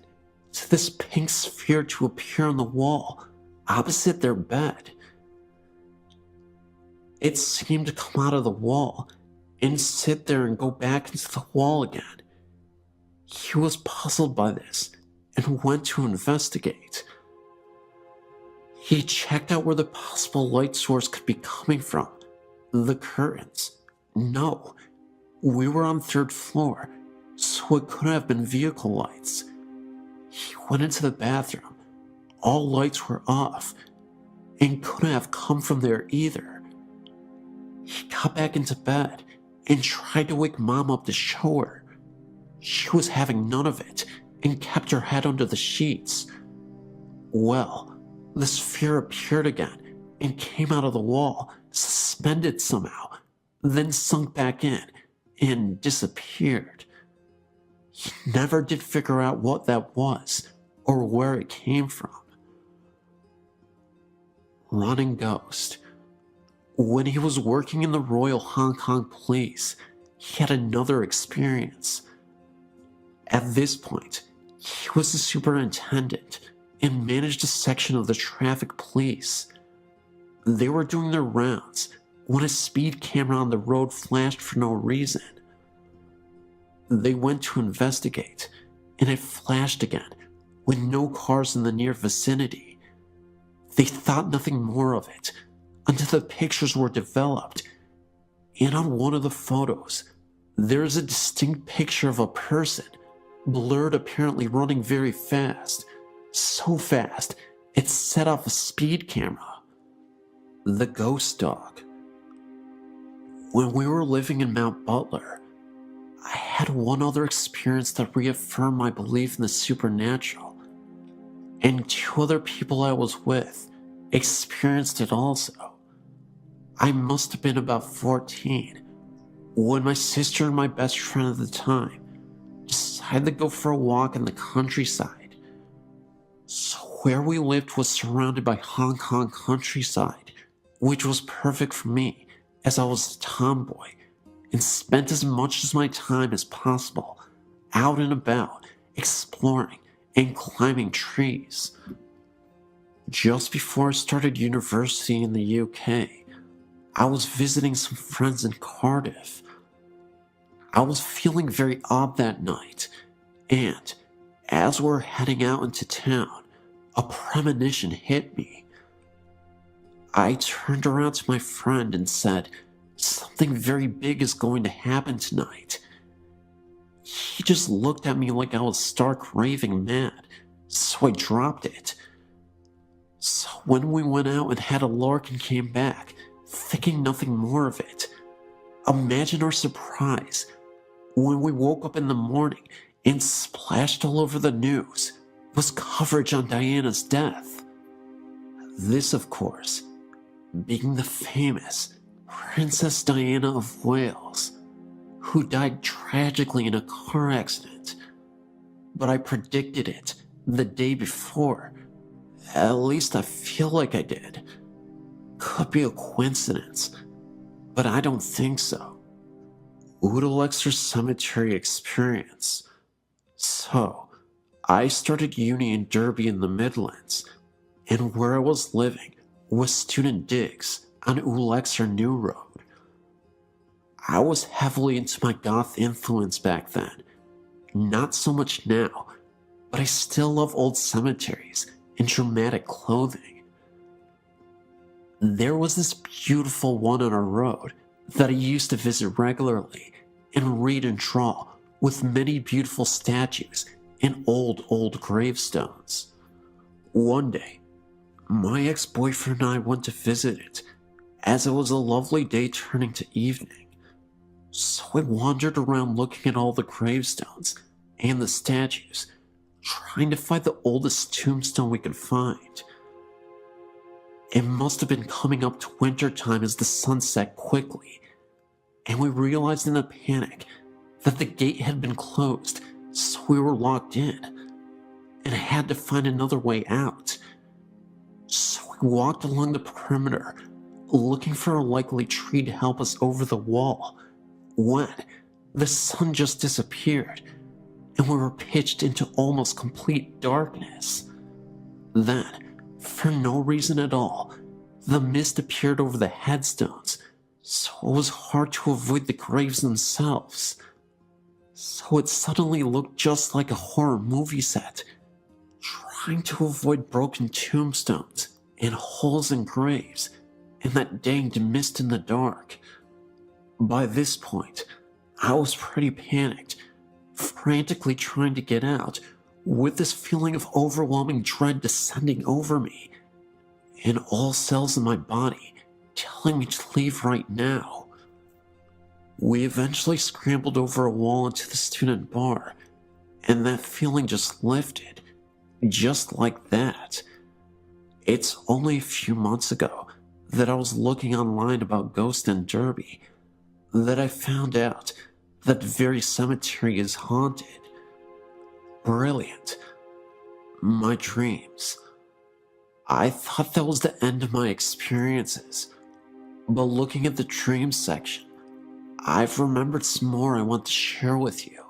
[SPEAKER 1] to this pink sphere to appear on the wall opposite their bed. It seemed to come out of the wall and sit there and go back into the wall again. He was puzzled by this and went to investigate. He checked out where the possible light source could be coming from. The curtains. No, we were on 3rd floor, so it couldn't have been vehicle lights. He went into the bathroom. All lights were off and couldn't have come from there either. He got back into bed and tried to wake Mom up to show her. She was having none of it and kept her head under the sheets. Well, the sphere appeared again and came out of the wall, suspended somehow, then sunk back in and disappeared. He never did figure out what that was or where it came from. Running ghost. When he was working in the Royal Hong Kong Police, he had another experience. At this point, he was the superintendent and managed a section of the traffic police. They were doing their rounds when a speed camera on the road flashed for no reason. They went to investigate, and it flashed again with no cars in the near vicinity. They thought nothing more of it until the pictures were developed, and on one of the photos, there is a distinct picture of a person, blurred, apparently running very fast, so fast it set off a speed camera. The ghost dog. When we were living in Mount Butler, I had one other experience that reaffirmed my belief in the supernatural, and 2 other people I was with experienced it also. I must have been about 14 when my sister and my best friend at the time decided to go for a walk in the countryside. So where we lived was surrounded by Hong Kong countryside, which was perfect for me as I was a tomboy and spent as much of my time as possible out and about, exploring and climbing trees. Just before I started university in the UK, I was visiting some friends in Cardiff. I was feeling very odd that night, and as we were heading out into town, a premonition hit me. I turned around to my friend and said, "Something very big is going to happen tonight." He just looked at me like I was stark raving mad, so I dropped it. So when we went out and had a lark and came back, thinking nothing more of it, imagine our surprise when we woke up in the morning and splashed all over the news was coverage on Diana's death. This, of course, being the famous Princess Diana of Wales, who died tragically in a car accident. But I predicted it the day before. At least I feel like I did. Could be a coincidence, but I don't think so. Oodalexer Cemetery experience. So, I started uni in Derby in the Midlands, and where I was living was Student Digs on Ulexer New Road. I was heavily into my goth influence back then. Not so much now, but I still love old cemeteries and dramatic clothing. There was this beautiful one on our road that I used to visit regularly and read and draw, with many beautiful statues and old gravestones. One day, my ex-boyfriend and I went to visit it, as it was a lovely day turning to evening. So I wandered around looking at all the gravestones and the statues, trying to find the oldest tombstone we could find. It must have been coming up to winter time as the sun set quickly, and we realized in a panic that the gate had been closed, so we were locked in, and I had to find another way out. So we walked along the perimeter, looking for a likely tree to help us over the wall, when the sun just disappeared, and we were pitched into almost complete darkness. Then, for no reason at all, the mist appeared over the headstones, so it was hard to avoid the graves themselves. So it suddenly looked just like a horror movie set, trying to avoid broken tombstones and holes in graves and that danged mist in the dark. By this point, I was pretty panicked, frantically trying to get out, with this feeling of overwhelming dread descending over me, and all cells in my body telling me to leave right now. We eventually scrambled over a wall into the student bar, and that feeling just lifted, just like that. It's only a few months ago that I was looking online about ghosts in Derby that I found out that the very cemetery is haunted. Brilliant. My dreams. I thought that was the end of my experiences, but looking at the dreams section, I've remembered some more I want to share with you.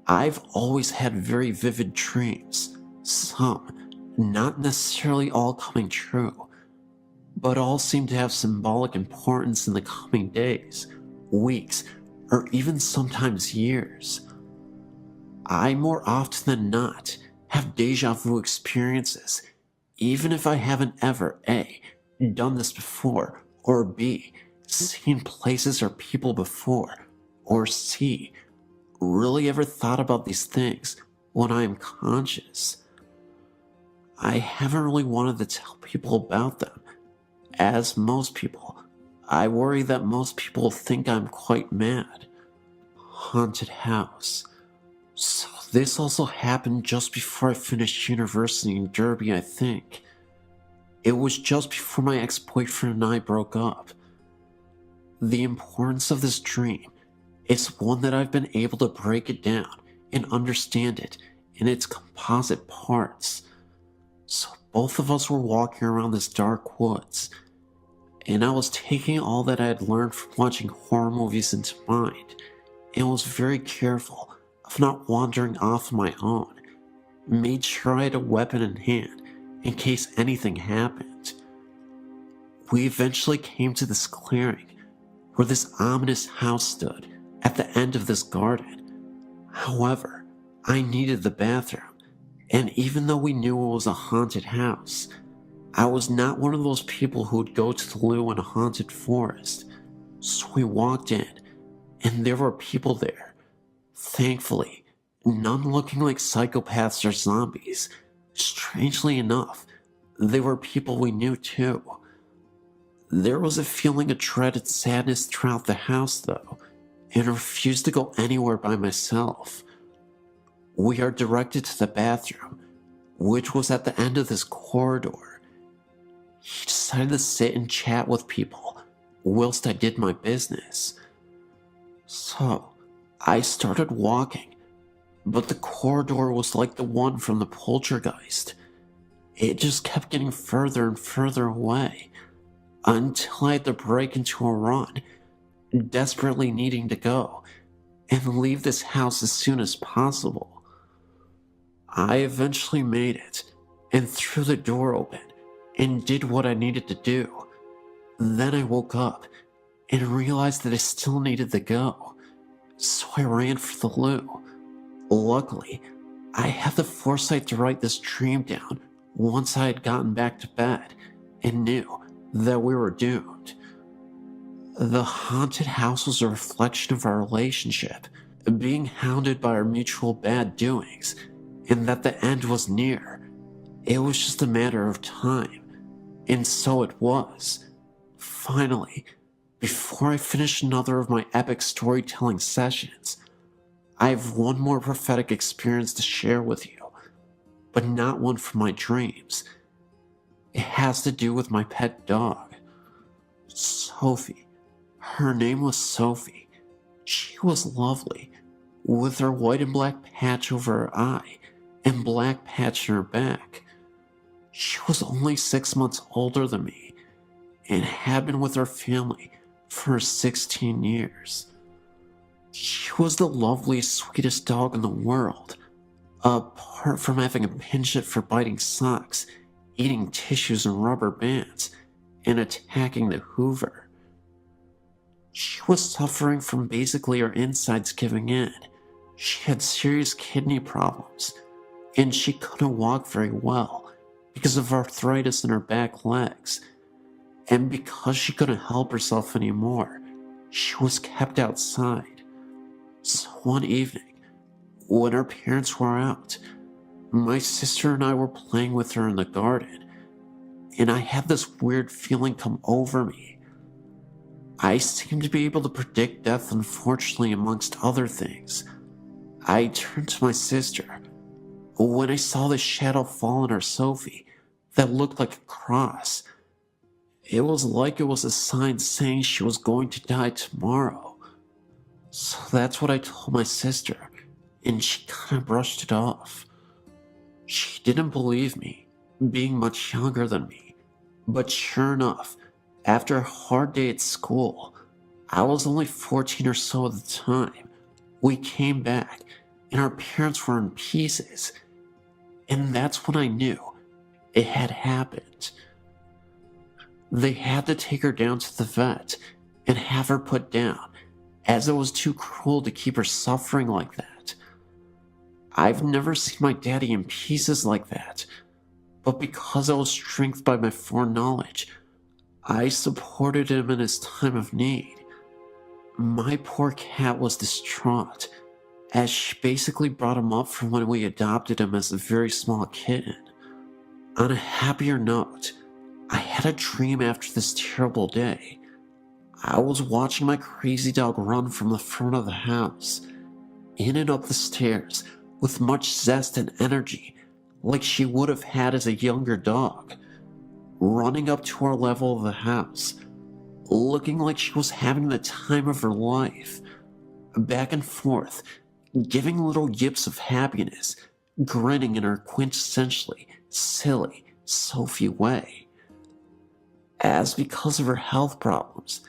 [SPEAKER 1] I've always had very vivid dreams, some not necessarily all coming true, but all seem to have symbolic importance in the coming days, weeks, or even sometimes years. I more often than not have deja vu experiences, even if I haven't ever A, done this before, or B, seen places or people before, or C, really ever thought about these things when I am conscious. I haven't really wanted to tell people about them, as most people. I worry that most people think I'm quite mad. Haunted house. So this also happened just before I finished university in Derby, I think. It was just before my ex-boyfriend and I broke up. The importance of this dream is one that I've been able to break it down and understand it in its composite parts. So both of us were walking around this dark woods, and I was taking all that I had learned from watching horror movies into mind, and was very careful of not wandering off on my own. Made sure I had a weapon in hand in case anything happened. We eventually came to this clearing where this ominous house stood at the end of this garden. However, I needed the bathroom, and even though we knew it was a haunted house, I was not one of those people who would go to the loo in a haunted forest. So we walked in, and there were people there. Thankfully, none looking like psychopaths or zombies. Strangely enough, they were people we knew too. There was a feeling of dreaded sadness throughout the house though, and I refused to go anywhere by myself. We are directed to the bathroom, which was at the end of this corridor. He decided to sit and chat with people whilst I did my business. So, I started walking, but the corridor was like the one from the poltergeist. It just kept getting further and further away, until I had to break into a run, desperately needing to go, and leave this house as soon as possible. I eventually made it, and threw the door open, and did what I needed to do. Then I woke up and realized that I still needed to go, so I ran for the loo. Luckily, I had the foresight to write this dream down once I had gotten back to bed and knew that we were doomed. The haunted house was a reflection of our relationship, being hounded by our mutual bad doings, and that the end was near. It was just a matter of time, and so it was. Finally, before I finish another of my epic storytelling sessions, I have one more prophetic experience to share with you, but not one from my dreams. It has to do with my pet dog, Sophie. Her name was Sophie. She was lovely, with her white and black patch over her eye and black patch in her back. She was only 6 months older than me and had been with her family for 16 years. She was the loveliest, sweetest dog in the world, apart from having a penchant for biting socks, eating tissues and rubber bands, and attacking the Hoover. She was suffering from basically her insides giving in. She had serious kidney problems, and she couldn't walk very well because of arthritis in her back legs. And because she couldn't help herself anymore, she was kept outside. So one evening, when her parents were out, my sister and I were playing with her in the garden, and I had this weird feeling come over me. I seemed to be able to predict death, unfortunately, amongst other things. I turned to my sister when I saw this shadow fall on her Sophie that looked like a cross. It was like it was a sign saying she was going to die tomorrow. So that's what I told my sister, and she kind of brushed it off. She didn't believe me, being much younger than me, but sure enough, after a hard day at school, I was only 14 or so at the time, we came back and our parents were in pieces, and that's when I knew it had happened. They had to take her down to the vet and have her put down, as it was too cruel to keep her suffering like that. I've never seen my daddy in pieces like that, but because I was strengthened by my foreknowledge, I supported him in his time of need. My poor cat was distraught, as she basically brought him up from when we adopted him as a very small kitten. On a happier note, I had a dream after this terrible day. I was watching my crazy dog run from the front of the house, in and up the stairs, with much zest and energy, like she would have had as a younger dog, running up to our level of the house, looking like she was having the time of her life, back and forth, giving little yips of happiness, grinning in her quintessentially silly Sophie way. As because of her health problems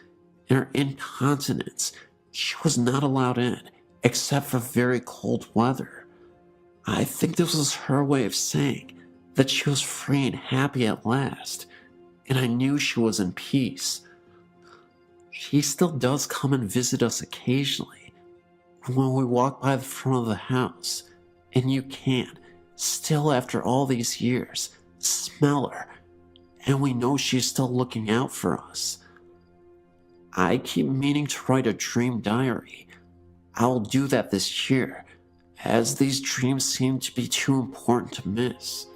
[SPEAKER 1] and her incontinence, she was not allowed in except for very cold weather. I think this was her way of saying that she was free and happy at last, and I knew she was in peace. She still does come and visit us occasionally when we walk by the front of the house, and you can, still after all these years, smell her, and we know she's still looking out for us. I keep meaning to write a dream diary. I'll do that this year, as these dreams seem to be too important to miss.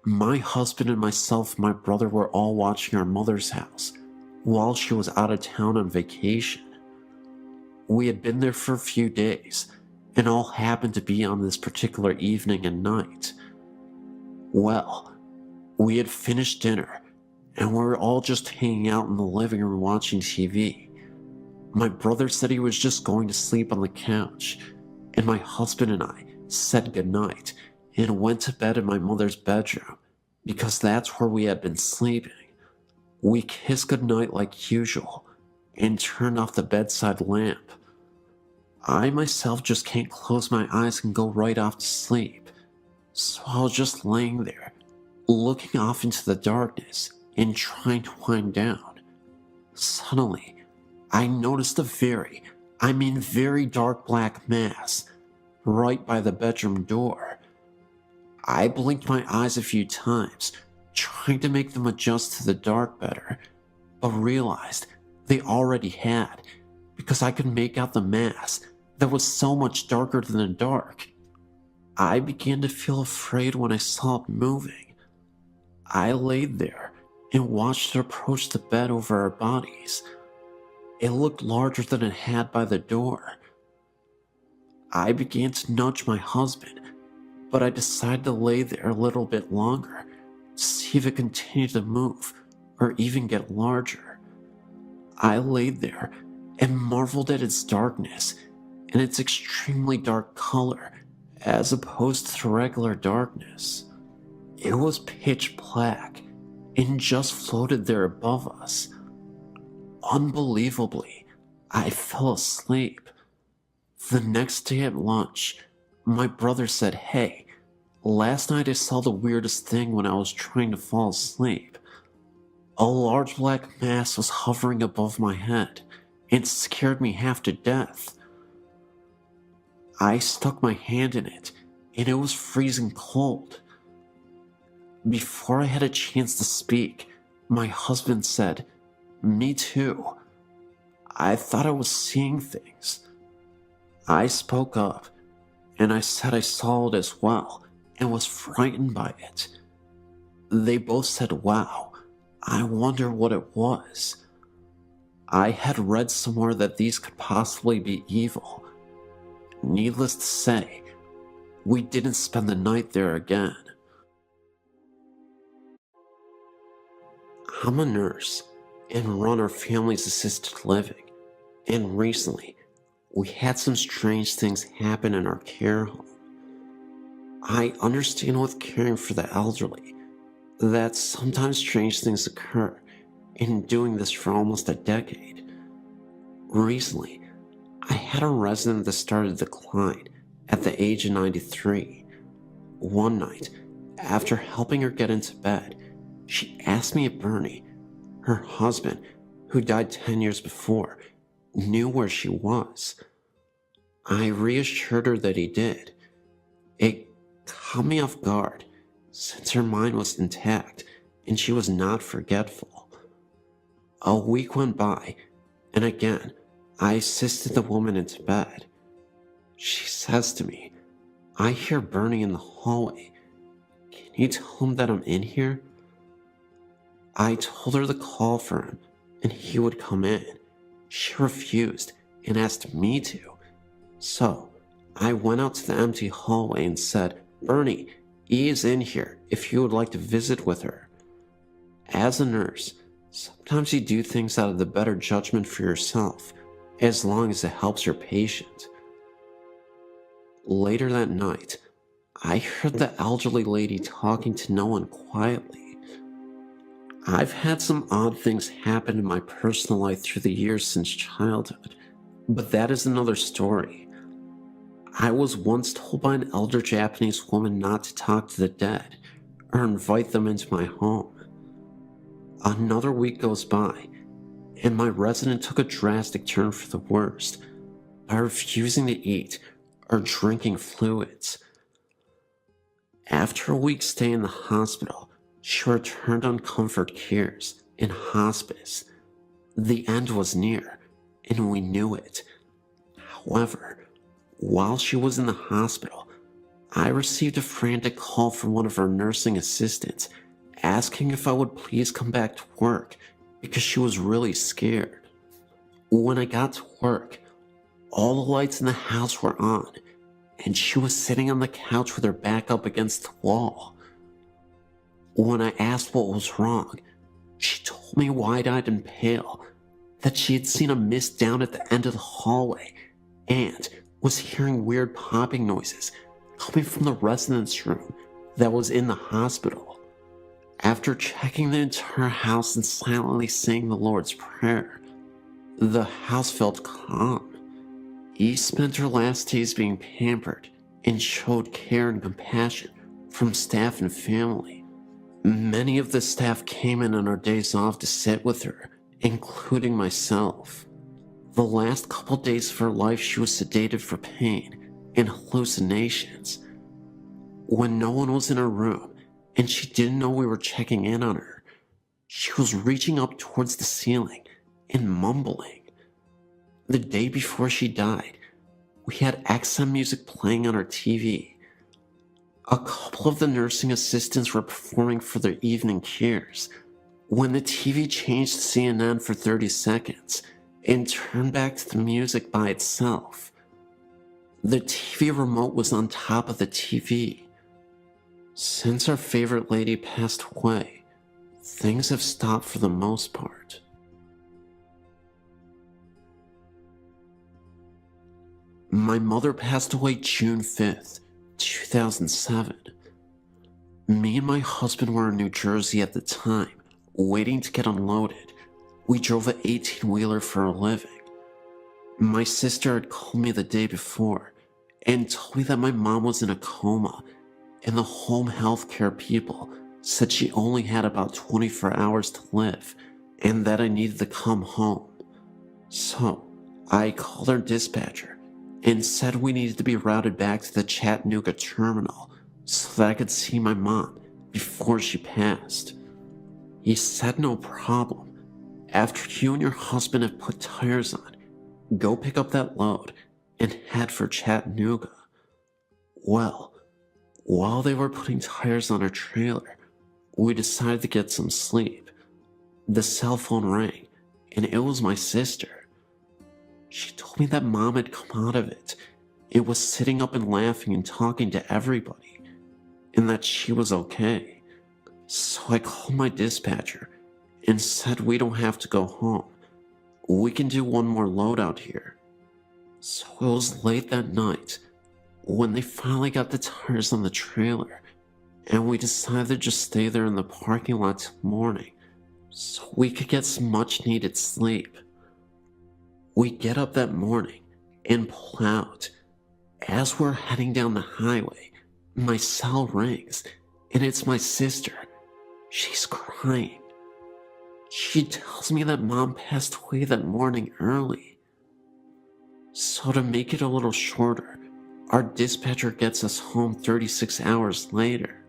[SPEAKER 1] My husband and myself and my brother were all watching our mother's house while she was out of town on vacation. We had been there for a few days, and all happened to be on this particular evening and night. Well, we had finished dinner, and we were all just hanging out in the living room watching TV. My brother said he was just going to sleep on the couch, and my husband and I said goodnight and went to bed in my mother's bedroom, because that's where we had been sleeping. We kissed goodnight like usual, and turned off the bedside lamp. I myself just can't close my eyes and go right off to sleep. So I was just laying there, looking off into the darkness and trying to wind down. Suddenly, I noticed a very dark black mass right by the bedroom door. I blinked my eyes a few times, trying to make them adjust to the dark better, but realized they already had, because I could make out the mass that was so much darker than the dark. I began to feel afraid when I saw it moving. I laid there and watched it approach the bed over our bodies. It looked larger than it had by the door. I began to nudge my husband, but I decided to lay there a little bit longer to see if it continued to move or even get larger. I laid there and marveled at its darkness and its extremely dark color as opposed to the regular darkness. It was pitch black and just floated there above us. Unbelievably, I fell asleep. The next day at lunch, my brother said, "Hey, last night I saw the weirdest thing when I was trying to fall asleep. A large black mass was hovering above my head and scared me half to death." I stuck my hand in it and it was freezing cold. Before I had a chance to speak, my husband said, "Me too. I thought I was seeing things." I spoke up and I said I saw it as well and was frightened by it. They both said, "Wow, I wonder what it was." I had read somewhere that these could possibly be evil. Needless to say, we didn't spend the night there again. I'm a nurse and run our family's assisted living, and recently we had some strange things happen in our care home. I understand with caring for the elderly that sometimes strange things occur, and doing this for almost a decade. Recently, I had a resident that started to decline at the age of 93. One night, after helping her get into bed, she asked me if Bernie, her husband, who died 10 years before, knew where she was. I reassured her that he did. It caught me off guard, since her mind was intact and she was not forgetful. A week went by, and again, I assisted the woman into bed. She says to me, "I hear Bernie in the hallway. Can you tell him that I'm in here?" I told her to call for him and he would come in. She refused and asked me to. So I went out to the empty hallway and said, "Bernie, E is in here if you would like to visit with her." As a nurse, sometimes you do things out of the better judgment for yourself, as long as it helps your patient. Later that night, I heard the elderly lady talking to no one quietly. I've had some odd things happen in my personal life through the years since childhood, but that is another story. I was once told by an elder Japanese woman not to talk to the dead or invite them into my home. Another week goes by, and my resident took a drastic turn for the worst by refusing to eat or drinking fluids. After a week's stay in the hospital, she returned on comfort cares and hospice. The end was near, and we knew it. However, while she was in the hospital, I received a frantic call from one of her nursing assistants asking if I would please come back to work because she was really scared. When I got to work, all the lights in the house were on, and she was sitting on the couch with her back up against the wall. When I asked what was wrong, she told me wide-eyed and pale that she had seen a mist down at the end of the hallway and was hearing weird popping noises coming from the residence room that was in the hospital. After checking the entire house and silently saying the Lord's Prayer, the house felt calm. E spent her last days being pampered and showed care and compassion from staff and family. Many of the staff came in on our days off to sit with her, including myself. The last couple days of her life, she was sedated for pain and hallucinations. When no one was in her room and she didn't know we were checking in on her, she was reaching up towards the ceiling and mumbling. The day before she died, we had XM music playing on our TV. A couple of the nursing assistants were performing for their evening cares when the TV changed to CNN for 30 seconds and turned back to the music by itself. The TV remote was on top of the TV. Since our favorite lady passed away, things have stopped for the most part. My mother passed away June 5th, 2007. Me and my husband were in New Jersey at the time, waiting to get unloaded. We drove an 18-wheeler for a living. My sister had called me the day before and told me that my mom was in a coma, and the home healthcare people said she only had about 24 hours to live and that I needed to come home. So I called our dispatcher and said we needed to be routed back to the Chattanooga terminal so that I could see my mom before she passed. He said no problem. After you and your husband have put tires on, go pick up that load and head for Chattanooga. Well, while they were putting tires on our trailer, we decided to get some sleep. The cell phone rang, and it was my sister. She told me that Mom had come out of it and was sitting up and laughing and talking to everybody, and that she was okay. So I called my dispatcher and said we don't have to go home. We can do one more load out here. So it was late that night when they finally got the tires on the trailer, and we decided to just stay there in the parking lot till morning so we could get some much needed sleep. We get up that morning and pull out. As we're heading down the highway, my cell rings, and it's my sister. She's crying. She tells me that Mom passed away that morning early. So to make it a little shorter, our dispatcher gets us home 36 hours later.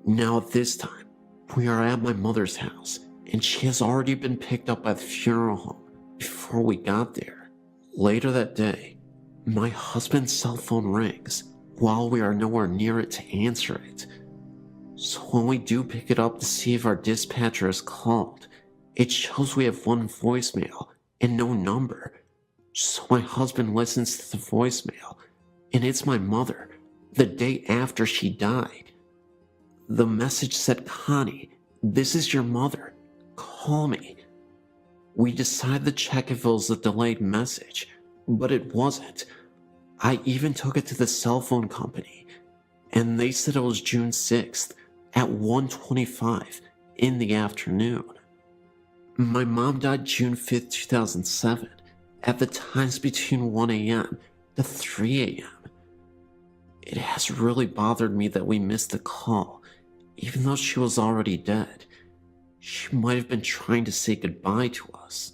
[SPEAKER 1] Now at this time, we are at my mother's house, and she has already been picked up by the funeral home before we got there. Later that day, my husband's cell phone rings while we are nowhere near it to answer it. So when we do pick it up to see if our dispatcher has called, it shows we have one voicemail and no number. So my husband listens to the voicemail, and it's my mother, the day after she died. The message said, "Connie, this is your mother. Call me." We decided to check if it was a delayed message, but it wasn't. I even took it to the cell phone company, and they said it was June 6th at 1:25 in the afternoon. My mom died June 5th, 2007, at the times between 1 a.m. to 3 a.m. It has really bothered me that we missed the call, even though she was already dead. She might have been trying to say goodbye to us.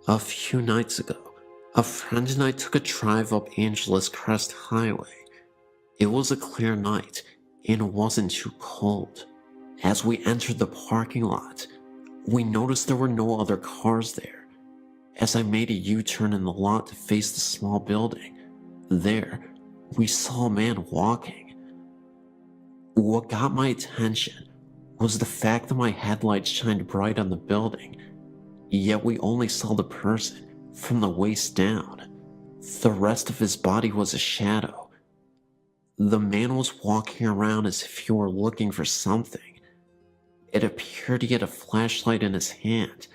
[SPEAKER 1] A few nights ago, a friend and I took a drive up Angeles Crest Highway. It was a clear night and wasn't too cold. As we entered the parking lot, we noticed there were no other cars there. As I made a U-turn in the lot to face the small building, there, we saw a man walking. What got my attention was the fact that my headlights shined bright on the building, yet we only saw the person from the waist down. The rest of his body was a shadow. The man was walking around as if he were looking for something. It appeared he had a flashlight in his hand,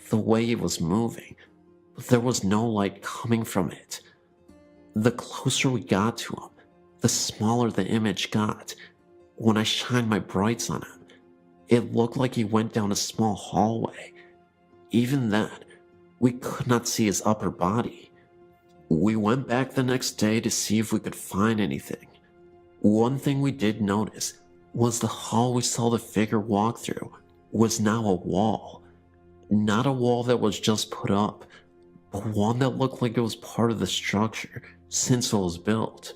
[SPEAKER 1] the way he was moving, but there was no light coming from it. The closer we got to him, the smaller the image got. When I shined my brights on him, it looked like he went down a small hallway. Even then, we could not see his upper body. We went back the next day to see if we could find anything. One thing we did notice was the hall we saw the figure walk through was now a wall. Not a wall that was just put up, but one that looked like it was part of the structure since it was built.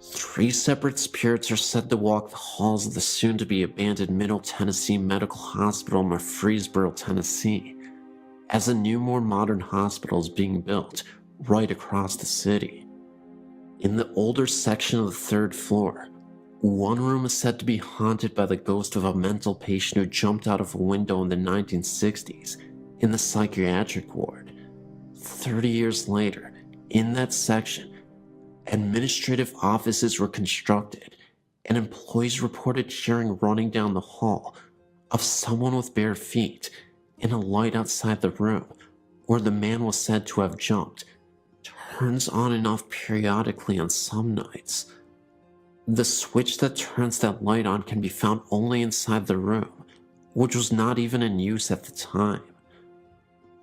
[SPEAKER 1] 3 separate spirits are said to walk the halls of the soon-to-be abandoned Middle Tennessee Medical Hospital in Murfreesboro, Tennessee, as a new, more modern hospital is being built right across the city. In the older section of the 3rd floor, one room is said to be haunted by the ghost of a mental patient who jumped out of a window in the 1960s in the psychiatric ward. 30 years later, in that section, administrative offices were constructed, and employees reported hearing running down the hall of someone with bare feet, and a light outside the room where the man was said to have jumped turns on and off periodically on some nights. The switch that turns that light on can be found only inside the room, which was not even in use at the time.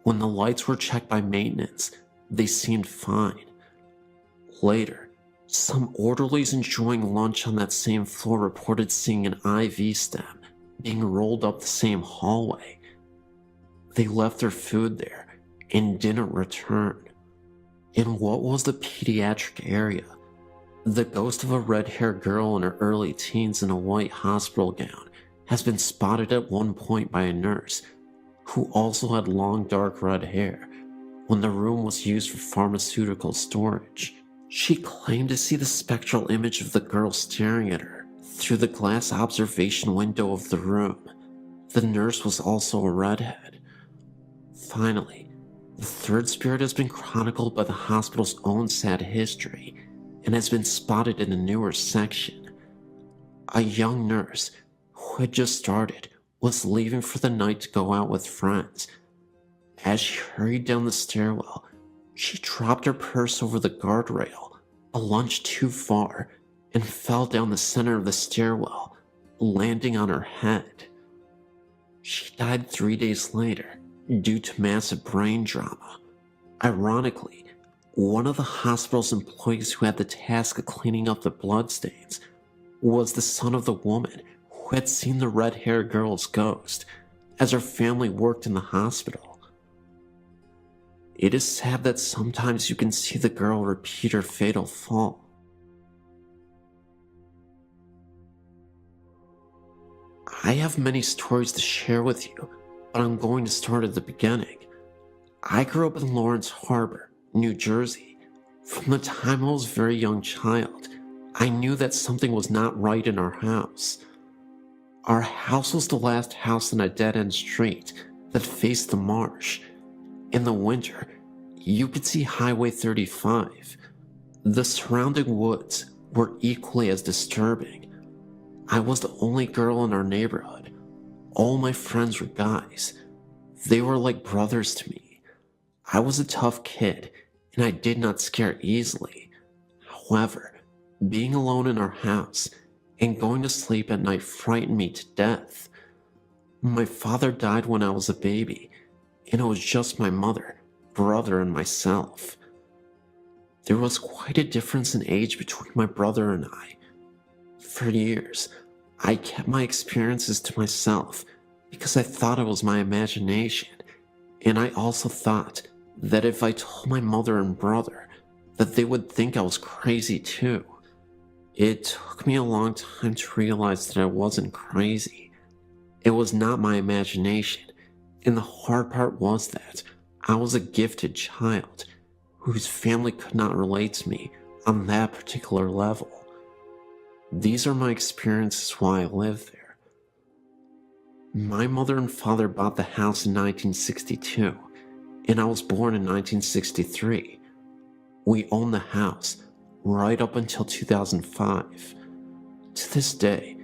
[SPEAKER 1] When the lights were checked by maintenance, they seemed fine. Later, some orderlies enjoying lunch on that same floor reported seeing an IV stem being rolled up the same hallway. They left their food there and didn't return. In what was the pediatric area, the ghost of a red-haired girl in her early teens in a white hospital gown has been spotted at one point by a nurse who also had long dark red hair when the room was used for pharmaceutical storage. She claimed to see the spectral image of the girl staring at her through the glass observation window of the room. The nurse was also a redhead. Finally, the 3rd spirit has been chronicled by the hospital's own sad history and has been spotted in the newer section. A young nurse who had just started was leaving for the night to go out with friends. As she hurried down the stairwell, she dropped her purse over the guardrail, a lunge too far, and fell down the center of the stairwell, landing on her head. She died 3 days later due to massive brain trauma. Ironically, one of the hospital's employees who had the task of cleaning up the bloodstains was the son of the woman who had seen the red-haired girl's ghost, as her family worked in the hospital. It is sad that sometimes you can see the girl repeat her fatal fall. I have many stories to share with you, but I'm going to start at the beginning. I grew up in Lawrence Harbor, New Jersey. From the time I was a very young child, I knew that something was not right in our house. Our house was the last house on a dead-end street that faced the marsh. In the winter, you could see Highway 35. The surrounding woods were equally as disturbing. I was the only girl in our neighborhood. All my friends were guys. They were like brothers to me. I was a tough kid, and I did not scare easily. However, being alone in our house and going to sleep at night frightened me to death. My father died when I was a baby, and it was just my mother, brother, and myself. There was quite a difference in age between my brother and I. For years, I kept my experiences to myself because I thought it was my imagination, and I also thought that if I told my mother and brother, that they would think I was crazy too. It took me a long time to realize that I wasn't crazy. It was not my imagination, and the hard part was that I was a gifted child whose family could not relate to me on that particular level. These are my experiences while I lived there. My mother and father bought the house in 1962, and I was born in 1963. We owned the house right up until 2005. To this day,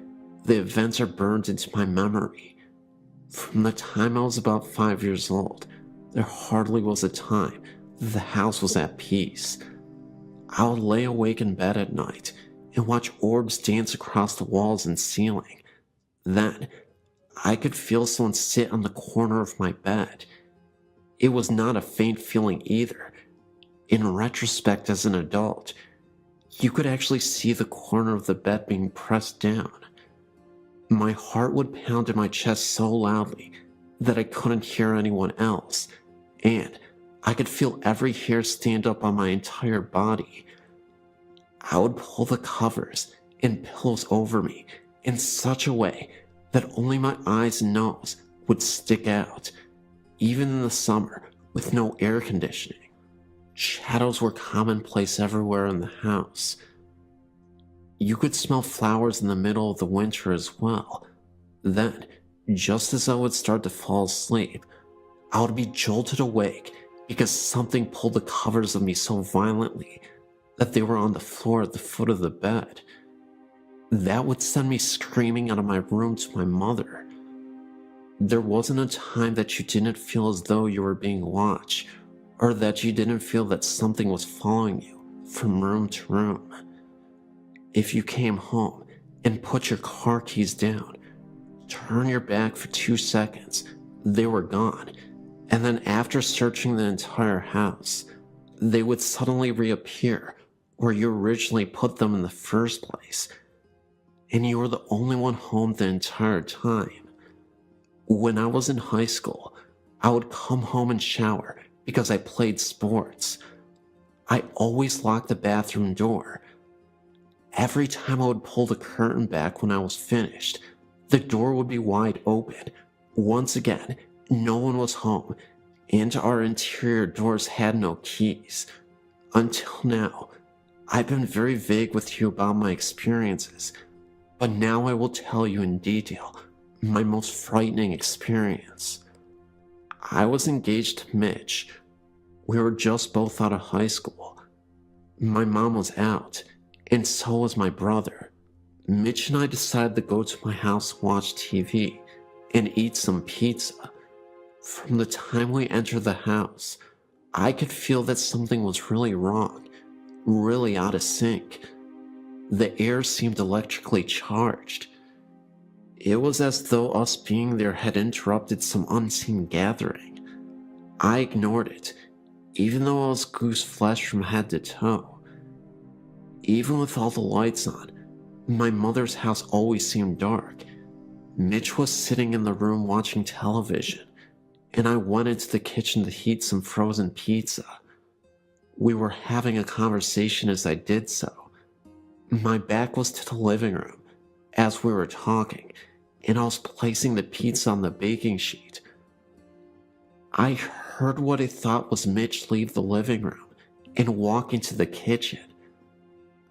[SPEAKER 1] the events are burned into my memory. From the time I was about 5 years old, there hardly was a time that the house was at peace. I would lay awake in bed at night and watch orbs dance across the walls and ceiling. Then, I could feel someone sit on the corner of my bed, It was not a faint feeling either. In retrospect, as an adult, you could actually see the corner of the bed being pressed down. My heart would pound in my chest so loudly that I couldn't hear anyone else, and I could feel every hair stand up on my entire body. I would pull the covers and pillows over me in such a way that only my eyes and nose would stick out, even in the summer with no air conditioning. Shadows were commonplace everywhere in the house. You could smell flowers in the middle of the winter as well. Then, just as I would start to fall asleep, I would be jolted awake because something pulled the covers of me so violently that they were on the floor at the foot of the bed. That would send me screaming out of my room to my mother. There wasn't a time that you didn't feel as though you were being watched, or that you didn't feel that something was following you from room to room. If you came home and put your car keys down, turn your back for 2 seconds, they were gone, and then after searching the entire house, they would suddenly reappear where you originally put them in the first place, and you were the only one home the entire time. When I was in high school, I would come home and shower because I played sports. I always locked the bathroom door. Every time I would pull the curtain back when I was finished, the door would be wide open. Once again, no one was home, and our interior doors had no keys. Until now, I've been very vague with you about my experiences, but now I will tell you in detail my most frightening experience. I was engaged to Mitch. We were just both out of high school. My mom was out, and so was my brother. Mitch and I decided to go to my house, watch TV, and eat some pizza. From the time we entered the house, I could feel that something was really wrong, really out of sync. The air seemed electrically charged. It was as though us being there had interrupted some unseen gathering. I ignored it, even though I was goose flesh from head to toe. Even with all the lights on, my mother's house always seemed dark. Mitch was sitting in the room watching television, and I went into the kitchen to heat some frozen pizza. We were having a conversation as I did so. My back was to the living room as we were talking, and I was placing the pizza on the baking sheet. I heard what I thought was Mitch leave the living room and walk into the kitchen.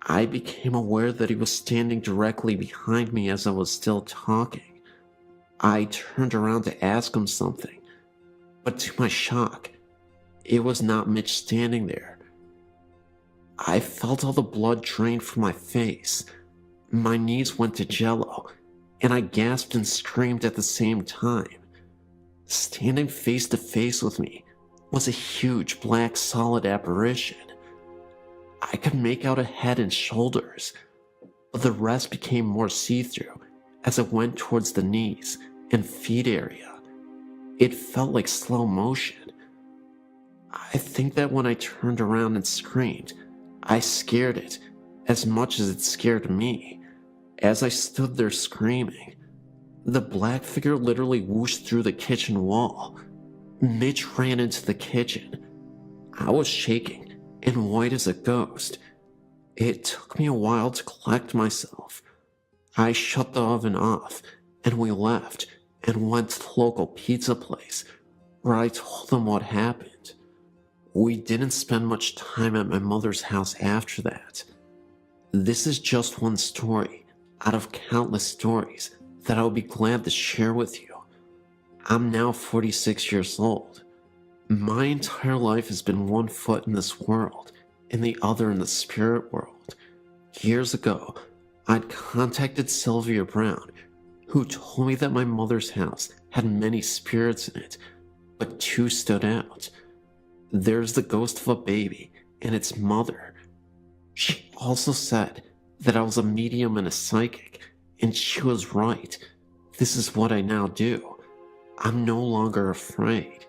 [SPEAKER 1] I became aware that he was standing directly behind me as I was still talking. I turned around to ask him something, but to my shock, it was not Mitch standing there. I felt all the blood drain from my face. My knees went to jello, and I gasped and screamed at the same time. Standing face to face with me was a huge black solid apparition. I could make out a head and shoulders, but the rest became more see-through as it went towards the knees and feet area. It felt like slow motion. I think that when I turned around and screamed, I scared it as much as it scared me. As I stood there screaming, the black figure literally whooshed through the kitchen wall. Mitch ran into the kitchen. I was shaking and white as a ghost. It took me a while to collect myself. I shut the oven off, and we left and went to the local pizza place, where I told them what happened. We didn't spend much time at my mother's house after that. This is just one story out of countless stories that I would be glad to share with you. I'm now 46 years old. My entire life has been one foot in this world and the other in the spirit world. Years ago, I'd contacted Sylvia Brown, who told me that my mother's house had many spirits in it, but 2 stood out. There's the ghost of a baby and its mother. She also said that I was a medium and a psychic, and she was right. This is what I now do. I'm no longer afraid.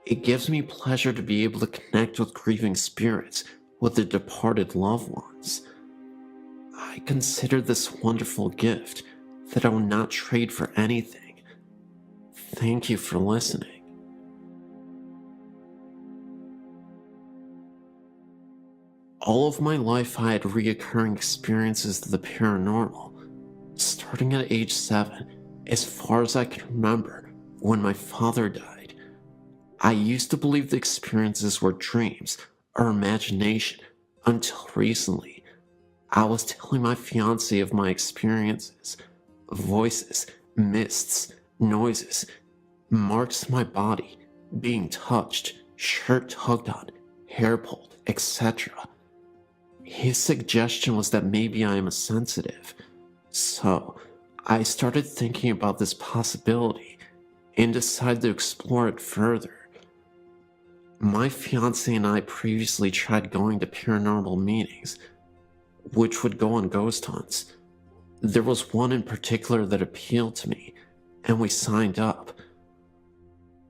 [SPEAKER 1] It gives me pleasure to be able to connect with grieving spirits, with their departed loved ones. I consider this wonderful gift that I will not trade for anything. Thank you for listening. All of my life I had reoccurring experiences of the paranormal, starting at age 7, as far as I can remember, when my father died. I used to believe the experiences were dreams or imagination until recently. I was telling my fiancée of my experiences, voices, mists, noises, marks on my body, being touched, shirt tugged on, hair pulled, etc. His suggestion was that maybe I am a sensitive, so I started thinking about this possibility and decided to explore it further. My fiancé and I previously tried going to paranormal meetings, which would go on ghost hunts. There was one in particular that appealed to me, and we signed up.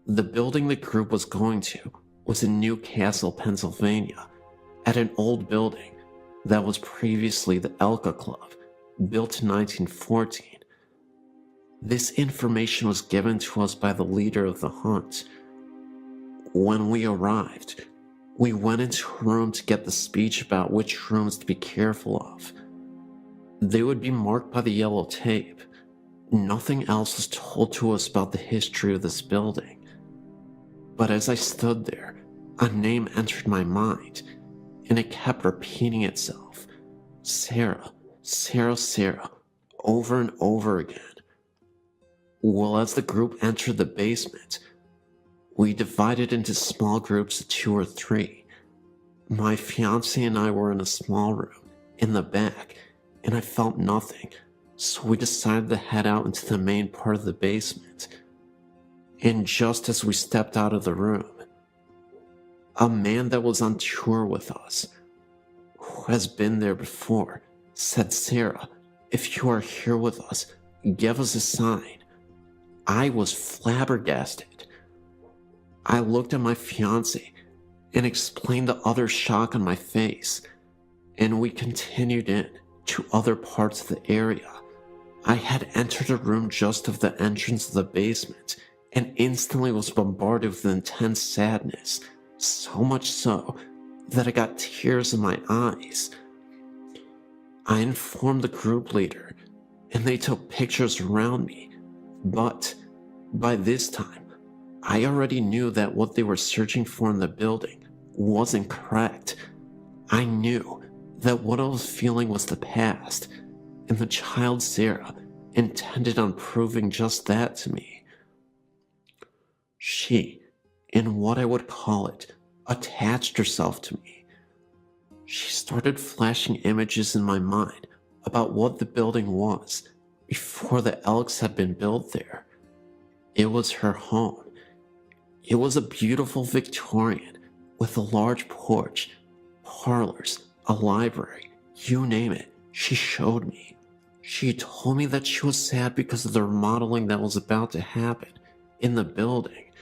[SPEAKER 1] The building the group was going to was in Newcastle, Pennsylvania, at an old building that was previously the Elka Club, built in 1914. This information was given to us by the leader of the hunt. When we arrived, we went into a room to get the speech about which rooms to be careful of. They would be marked by the yellow tape. Nothing else was told to us about the history of this building. But as I stood there, a name entered my mind, and it kept repeating itself. Sarah, Sarah, Sarah, over and over again. Well, as the group entered the basement, we divided into small groups of 2 or 3. My fiancé and I were in a small room, in the back, and I felt nothing, so we decided to head out into the main part of the basement. And just as we stepped out of the room, a man that was on tour with us, who has been there before, said, "Sarah, if you are here with us, give us a sign." I was flabbergasted. I looked at my fiancé and explained the utter shock on my face, and we continued in to other parts of the area. I had entered a room just of the entrance of the basement and instantly was bombarded with intense sadness, so much so that I got tears in my eyes. I informed the group leader, and they took pictures around me, but by this time, I already knew that what they were searching for in the building wasn't correct. I knew that what I was feeling was the past, and the child Sarah intended on proving just that to me. She, in what I would call it, attached herself to me. She started flashing images in my mind about what the building was before the Elks had been built there. It was her home. It was a beautiful Victorian with a large porch, parlors, a library, you name it, she showed me. She told me that she was sad because of the remodeling that was about to happen in the building.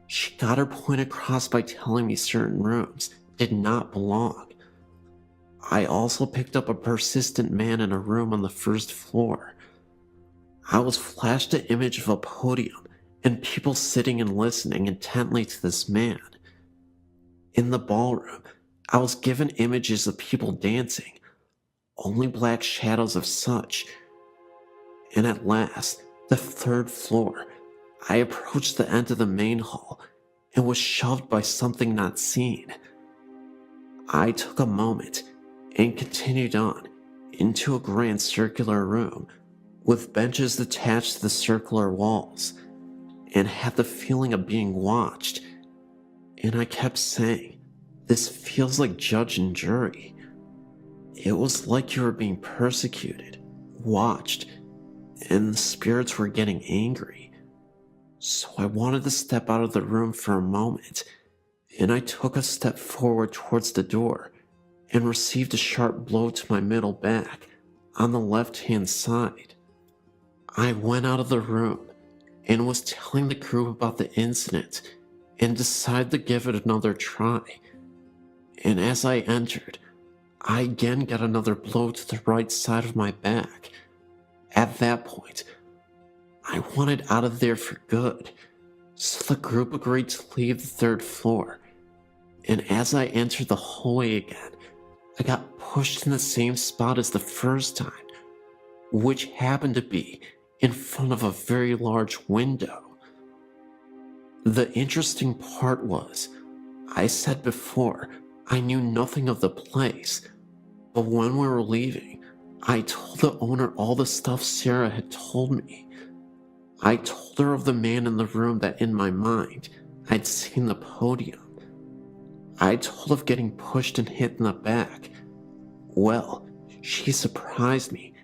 [SPEAKER 1] She got her point across by telling me certain rooms did not belong. I also picked up a persistent man in a room on the first floor. I was flashed an image of a podium and people sitting and listening intently to this man. In the ballroom, I was given images of people dancing, only black shadows of such. And at last, the third floor, I approached the end of the main hall and was shoved by something not seen. I took a moment and continued on into a grand circular room with benches attached to the circular walls, and had the feeling of being watched. And I kept saying, "This feels like judge and jury." It was like you were being persecuted, watched, and the spirits were getting angry. So I wanted to step out of the room for a moment, and I took a step forward towards the door and received a sharp blow to my middle back on the left-hand side. I went out of the room and was telling the group about the incident and decided to give it another try. And as I entered, I again got another blow to the right side of my back. At that point, I wanted out of there for good, so the group agreed to leave the third floor. And as I entered the hallway again, I got pushed in the same spot as the first time, which happened to be in front of a very large window. The interesting part was, I said before, I knew nothing of the place, but when we were leaving, I told the owner all the stuff Sarah had told me. I told her of the man in the room that in my mind, I'd seen the podium. I told of getting pushed and hit in the back. Well, she surprised me.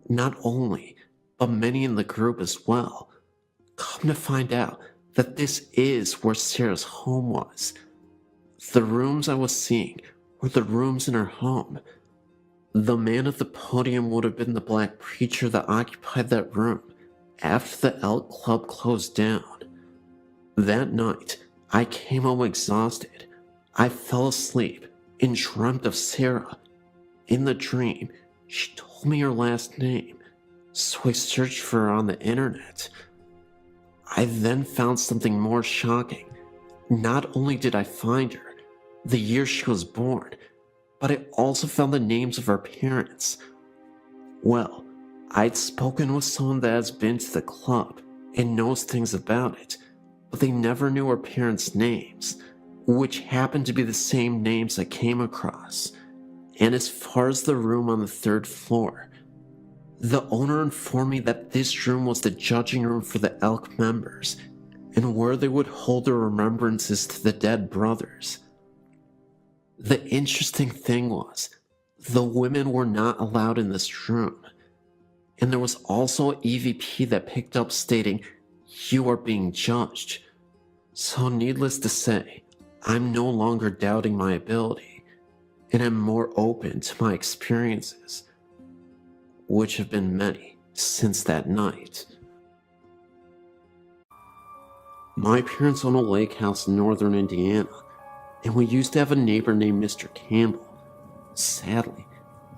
[SPEAKER 1] Not only, but many in the group as well. Come to find out that this is where Sarah's home was. The rooms I was seeing were the rooms in her home. The man at the podium would have been the black preacher that occupied that room after the Elk Club closed down. That night, I came home exhausted. I fell asleep and dreamt of Sarah. In the dream, she told me her last name, so I searched for her on the internet. I then found something more shocking. Not only did I find her, the year she was born, but I also found the names of her parents. Well, I'd spoken with someone that has been to the club and knows things about it, but they never knew her parents' names, which happened to be the same names I came across. And as far as the room on the third floor, the owner informed me that this room was the judging room for the Elk members, and where they would hold their remembrances to the dead brothers. The interesting thing was, the women were not allowed in this room, and there was also an EVP that picked up stating, "You are being judged." So needless to say, I'm no longer doubting my ability, and I'm more open to my experiences, which have been many since that night. My parents own a lake house in northern Indiana, and we used to have a neighbor named Mr. Campbell. Sadly,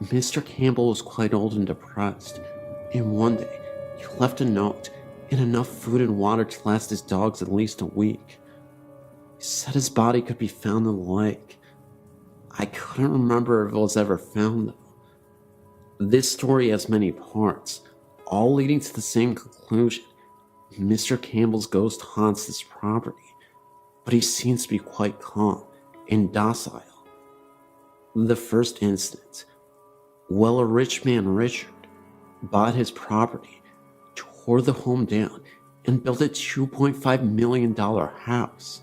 [SPEAKER 1] Mr. Campbell was quite old and depressed, and one day he left a note and enough food and water to last his dogs at least a week. He said his body could be found in the lake. I couldn't remember if it was ever found though. This story has many parts, all leading to the same conclusion. Mr. Campbell's ghost haunts this property, but he seems to be quite calm and docile. The first instance, well, a rich man, Richard, bought his property, tore the home down, and built a $2.5 million house.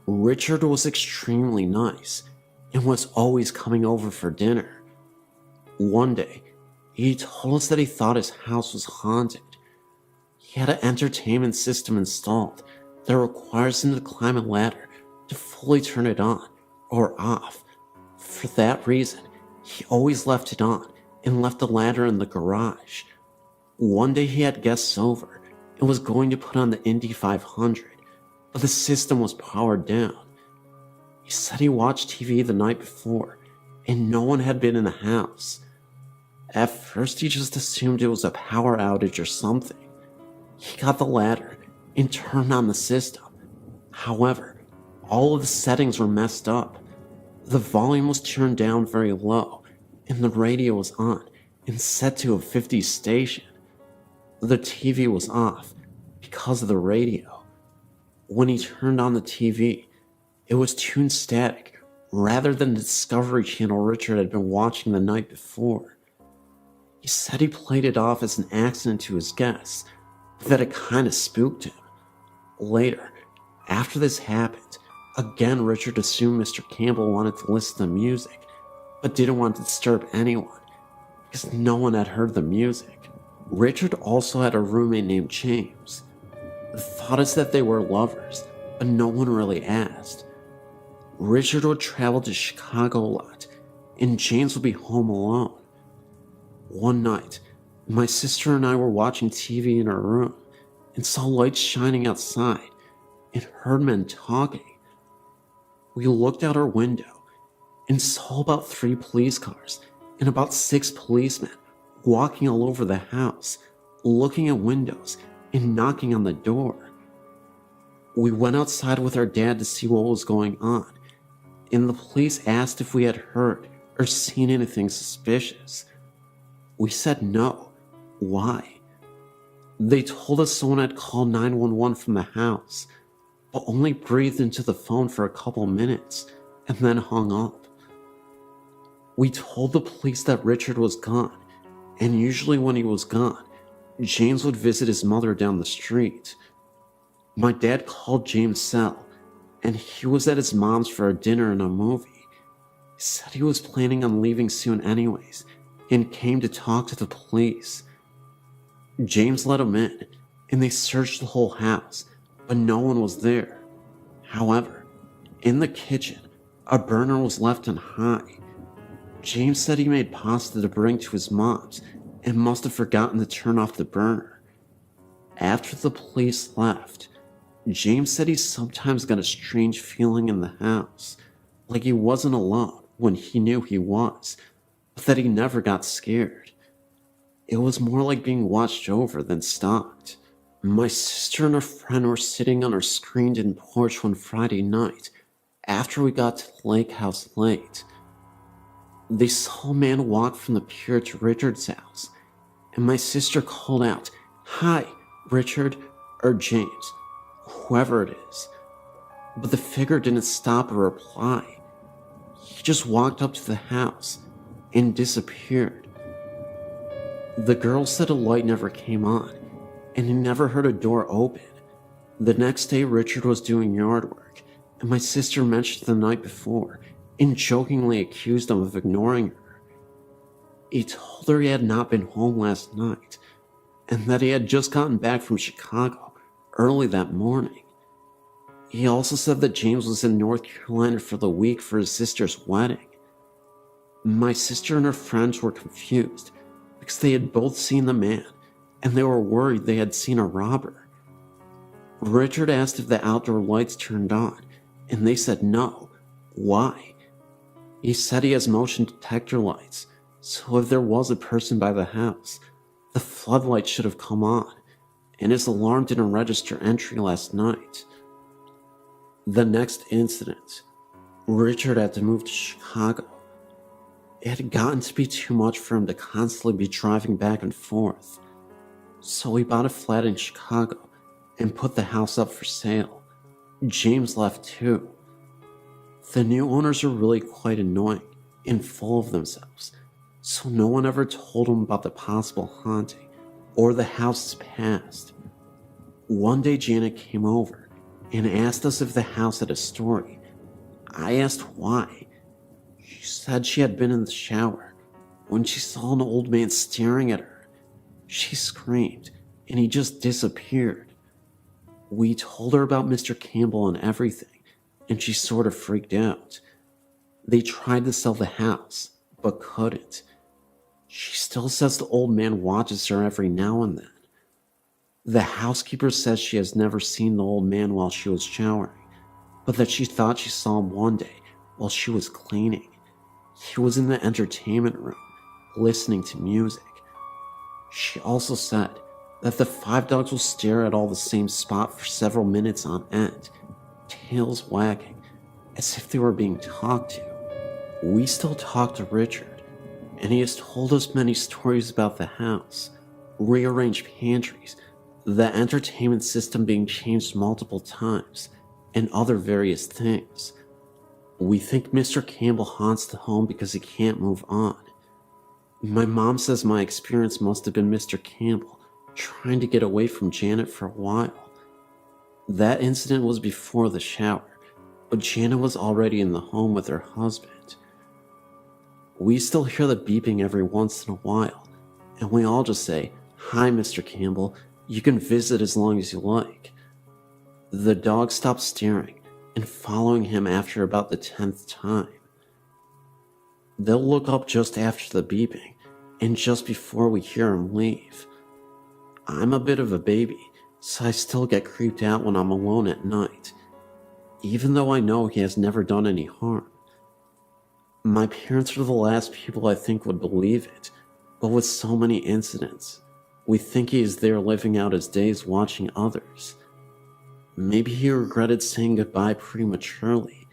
[SPEAKER 1] Richard was extremely nice and was always coming over for dinner. One day, he told us that he thought his house was haunted. He had an entertainment system installed that requires him to climb a ladder to fully turn it on or off. For that reason, he always left it on and left the ladder in the garage. One day he had guests over and was going to put on the Indy 500, but the system was powered down. He said he watched TV the night before and no one had been in the house. At first he just assumed it was a power outage or something. He got the ladder and turned on the system. However, all of the settings were messed up. The volume was turned down very low, and the radio was on and set to a 50s station. The TV was off because of the radio. When he turned on the TV, it was tuned static rather than the Discovery Channel Richard had been watching the night before. He said he played it off as an accident to his guests, but that it kinda spooked him. Later, after this happened, again Richard assumed Mr. Campbell wanted to listen to music, but didn't want to disturb anyone, because no one had heard the music. Richard also had a roommate named James. The thought is that they were lovers, but no one really asked. Richard would travel to Chicago a lot, and James would be home alone. One night, my sister and I were watching TV in our room and saw lights shining outside and heard men talking. we looked out our window and saw about 3 police cars and about 6 policemen walking all over the house, looking at windows and knocking on the door. We went outside with our dad to see what was going on, and the police asked if we had heard or seen anything suspicious. We said no. Why? They told us someone had called 911 from the house, but only breathed into the phone for a couple minutes and then hung up. We told the police that Richard was gone, and usually when he was gone, James would visit his mother down the street. My dad called James' cell, and he was at his mom's for a dinner and a movie. He said he was planning on leaving soon anyways, and came to talk to the police. James let him in, and they searched the whole house, but no one was there. However, in the kitchen, a burner was left on high. James said he made pasta to bring to his mom's and must have forgotten to turn off the burner. After the police left, James said he sometimes got a strange feeling in the house, like he wasn't alone when he knew he was, but that he never got scared. It was more like being watched over than stalked. My sister and a friend were sitting on our screened-in porch one Friday night after we got to the lake house late. They saw a man walk from the pier to Richard's house, and my sister called out, "Hi, Richard," or James, whoever it is. But the figure didn't stop or reply. He just walked up to the house and disappeared. The girl said a light never came on, and he never heard a door open. The next day, Richard was doing yard work, and my sister mentioned the night before and jokingly accused him of ignoring her. He told her he had not been home last night, and that he had just gotten back from Chicago early that morning. He also said that James was in North Carolina for the week for his sister's wedding. My sister and her friends were confused because they had both seen the man, and they were worried they had seen a robber. Richard asked if the outdoor lights turned on, and they said no. Why? He said he has motion detector lights, so if there was a person by the house, the floodlights should have come on, and his alarm didn't register entry last night. The next incident, Richard had to move to Chicago. It had gotten to be too much for him to constantly be driving back and forth, so he bought a flat in Chicago and put the house up for sale. James left too. The new owners are really quite annoying and full of themselves, so no one ever told him about the possible haunting or the house's past. One day Janet came over and asked us if the house had a story. I asked why. She said she had been in the shower when she saw an old man staring at her. She screamed and he just disappeared. We told her about Mr. Campbell and everything, and she sort of freaked out. They tried to sell the house, but couldn't. She still says the old man watches her every now and then. The housekeeper says she has never seen the old man while she was showering, but that she thought she saw him one day while she was cleaning. He was in the entertainment room, listening to music. She also said that the 5 dogs will stare at all the same spot for several minutes on end, tails wagging, as if they were being talked to. We still talk to Richard, and he has told us many stories about the house, rearranged pantries, the entertainment system being changed multiple times, and other various things. We think Mr. Campbell haunts the home because he can't move on. My mom says my experience must have been Mr. Campbell trying to get away from Janet for a while. That incident was before the shower, but Janet was already in the home with her husband. We still hear the beeping every once in a while, and we all just say, "Hi, Mr. Campbell, you can visit as long as you like." The dog stopped staring and following him after about the 10th time. They'll look up just after the beeping, and just before we hear him leave. I'm a bit of a baby, so I still get creeped out when I'm alone at night. even though I know he has never done any harm. My parents are the last people I think would believe it, but with so many incidents, we think he is there living out his days watching others. Maybe he regretted saying goodbye prematurely,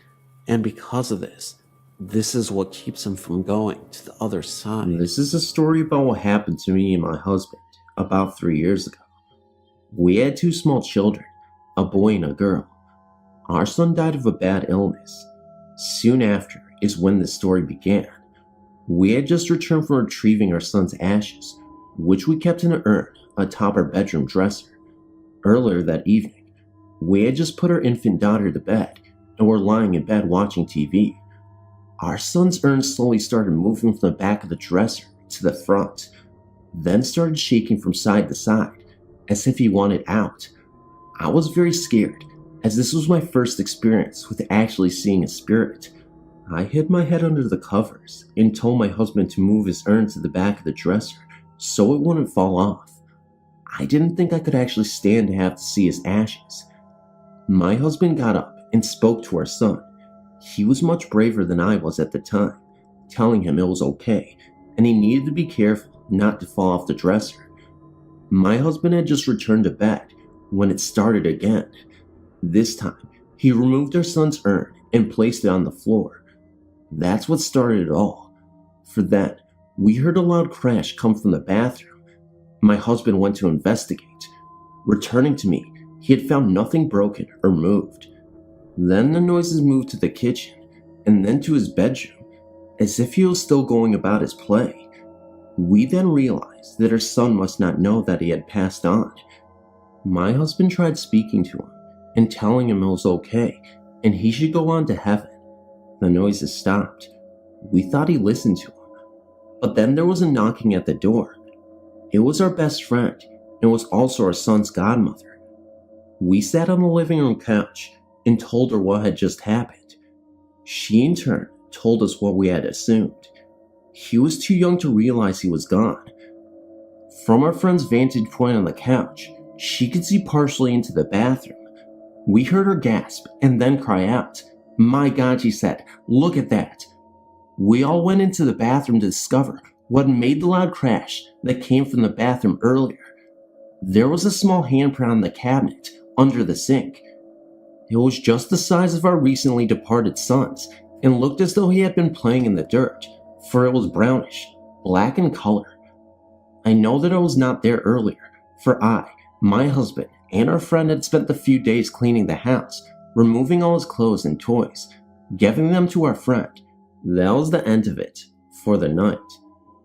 [SPEAKER 1] and because of this is what keeps him from going to the other side.
[SPEAKER 2] This is a story about what happened to me and my husband about 3 years ago. We had 2 small children, a boy and a girl. Our son died of a bad illness. Soon after is when this story began. We had just returned from retrieving our son's ashes, which we kept in an urn atop our bedroom dresser. Earlier that evening, we had just put our infant daughter to bed and were lying in bed watching TV. Our son's urn slowly started moving from the back of the dresser to the front, then started shaking from side to side as if he wanted out. I was very scared, as this was my first experience with actually seeing a spirit. I hid my head under the covers and told my husband to move his urn to the back of the dresser so it wouldn't fall off. I didn't think I could actually stand to have to see his ashes. My husband got up and spoke to our son. He was much braver than I was at the time, telling him it was okay and he needed to be careful not to fall off the dresser. My husband had just returned to bed when it started again. This time, he removed our son's urn and placed it on the floor. That's what started it all. For then, we heard a loud crash come from the bathroom. My husband went to investigate. Returning to me, he had found nothing broken or moved. Then the noises moved to the kitchen, and then to his bedroom, as if he was still going about his play. We then realized that our son must not know that he had passed on. My husband tried speaking to him and telling him it was okay, and he should go on to heaven. The noises stopped. We thought he listened to him. But then there was a knocking at the door. It was our best friend, and was also our son's godmother. We sat on the living room couch and told her what had just happened. She in turn told us what we had assumed. He was too young to realize he was gone. From our friend's vantage point on the couch, she could see partially into the bathroom. We heard her gasp and then cry out. "My God," she said, "look at that." We all went into the bathroom to discover what made the loud crash that came from the bathroom earlier. There was a small handprint on the cabinet under the sink. It was just the size of our recently departed son's and looked as though he had been playing in the dirt, for it was brownish, black in color. I know that it was not there earlier, for I, my husband, and our friend had spent the few days cleaning the house, removing all his clothes and toys, giving them to our friend. That was the end of it, for the night.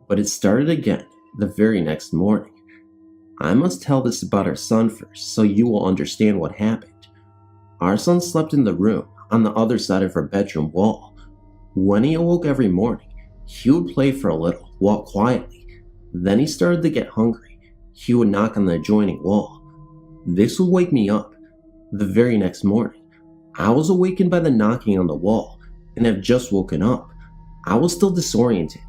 [SPEAKER 2] But it started again the very next morning. I must tell this about our son first, so you will understand what happened. Our son slept in the room on the other side of our bedroom wall. When he awoke every morning, he would play for a little, walk quietly. Then he started to get hungry. He would knock on the adjoining wall. This would wake me up. The very next morning, I was awakened by the knocking on the wall and have just woken up. I was still disoriented,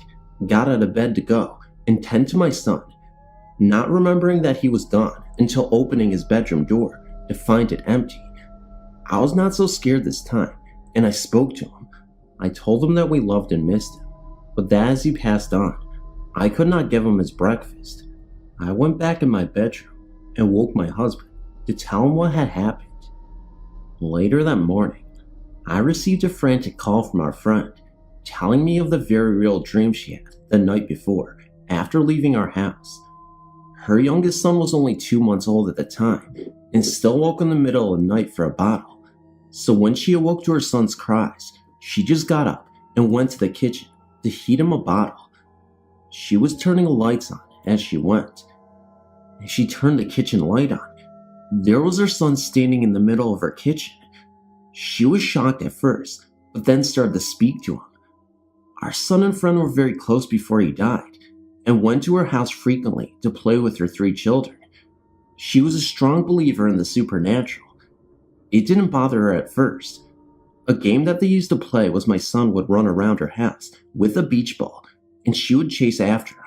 [SPEAKER 2] got out of bed to go and tend to my son, not remembering that he was gone until opening his bedroom door to find it empty. I was not so scared this time, and I spoke to him. I told him that we loved and missed him, but that as he passed on, I could not give him his breakfast. I went back in my bedroom and woke my husband to tell him what had happened. Later that morning, I received a frantic call from our friend, telling me of the very real dream she had the night before after leaving our house. Her youngest son was only 2 months old at the time and still woke in the middle of the night for a bottle. So when she awoke to her son's cries, she just got up and went to the kitchen to heat him a bottle. She was turning the lights on as she went. As she turned the kitchen light on, there was her son standing in the middle of her kitchen. She was shocked at first, but then started to speak to him. Our son and friend were very close before he died, and went to her house frequently to play with her 3 children. She was a strong believer in the supernatural. It didn't bother her at first. A game that they used to play was my son would run around her house with a beach ball, and she would chase after him.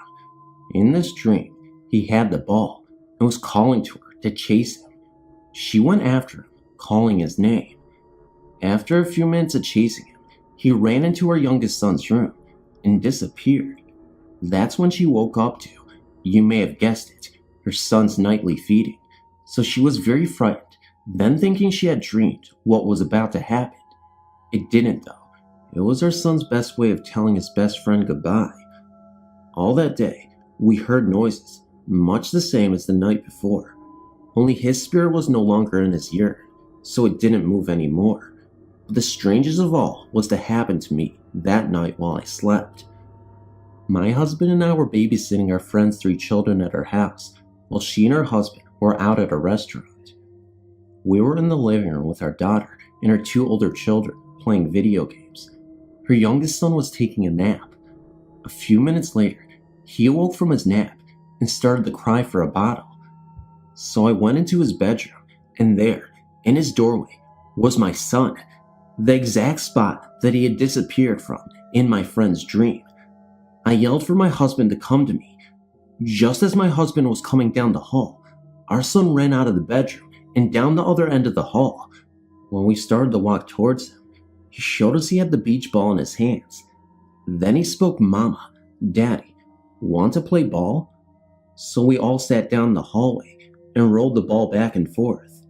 [SPEAKER 2] In this dream, he had the ball and was calling to her to chase him. She went after him, calling his name. After a few minutes of chasing him, he ran into our youngest son's room and disappeared. That's when she woke up to, you may have guessed it, her son's nightly feeding. So she was very frightened, then thinking she had dreamed what was about to happen. It didn't though. It was our son's best way of telling his best friend goodbye. All that day, we heard noises, much the same as the night before. Only his spirit was no longer in his urine, so it didn't move anymore. But the strangest of all was to happen to me that night while I slept. My husband and I were babysitting our friend's 3 children at her house, while she and her husband were out at a restaurant. We were in the living room with our daughter and her 2 older children playing video games. Her youngest son was taking a nap. A few minutes later, he awoke from his nap and started to cry for a bottle. So I went into his bedroom, and there, in his doorway, was my son, the exact spot that he had disappeared from in my friend's dream. I yelled for my husband to come to me. Just as my husband was coming down the hall, our son ran out of the bedroom and down the other end of the hall. When we started to walk towards him, he showed us he had the beach ball in his hands. Then he spoke, "Mama, Daddy, want to play ball?" So we all sat down in the hallway and rolled the ball back and forth.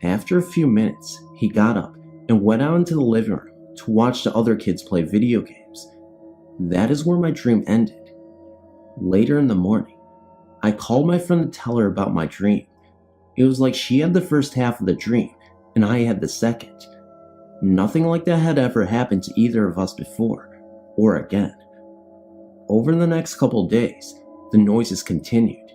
[SPEAKER 2] After a few minutes, he got up and went out into the living room to watch the other kids play video games. That is where my dream ended. Later in the morning, I called my friend to tell her about my dream. It was like she had the first half of the dream and I had the second. Nothing like that had ever happened to either of us before, or again. Over the next couple days, the noises continued.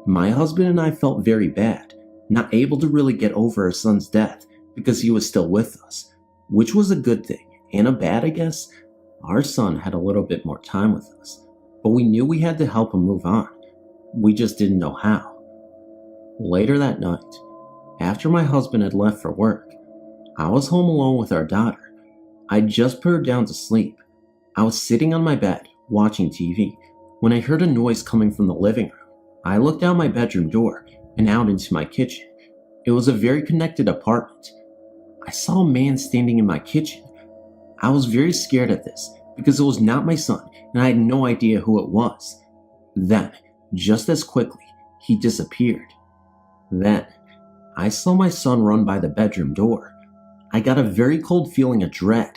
[SPEAKER 2] My husband and I felt very bad, not able to really get over our son's death because he was still with us, which was a good thing, and a bad, I guess. Our son had a little bit more time with us, but we knew we had to help him move on. We just didn't know how. Later that night, after my husband had left for work, I was home alone with our daughter. I'd just put her down to sleep. I was sitting on my bed, watching TV, when I heard a noise coming from the living room. I looked out my bedroom door and out into my kitchen. It was a very connected apartment. I saw a man standing in my kitchen. I was very scared at this because it was not my son and I had no idea who it was. Then, just as quickly, he disappeared. Then, I saw my son run by the bedroom door. I got a very cold feeling of dread.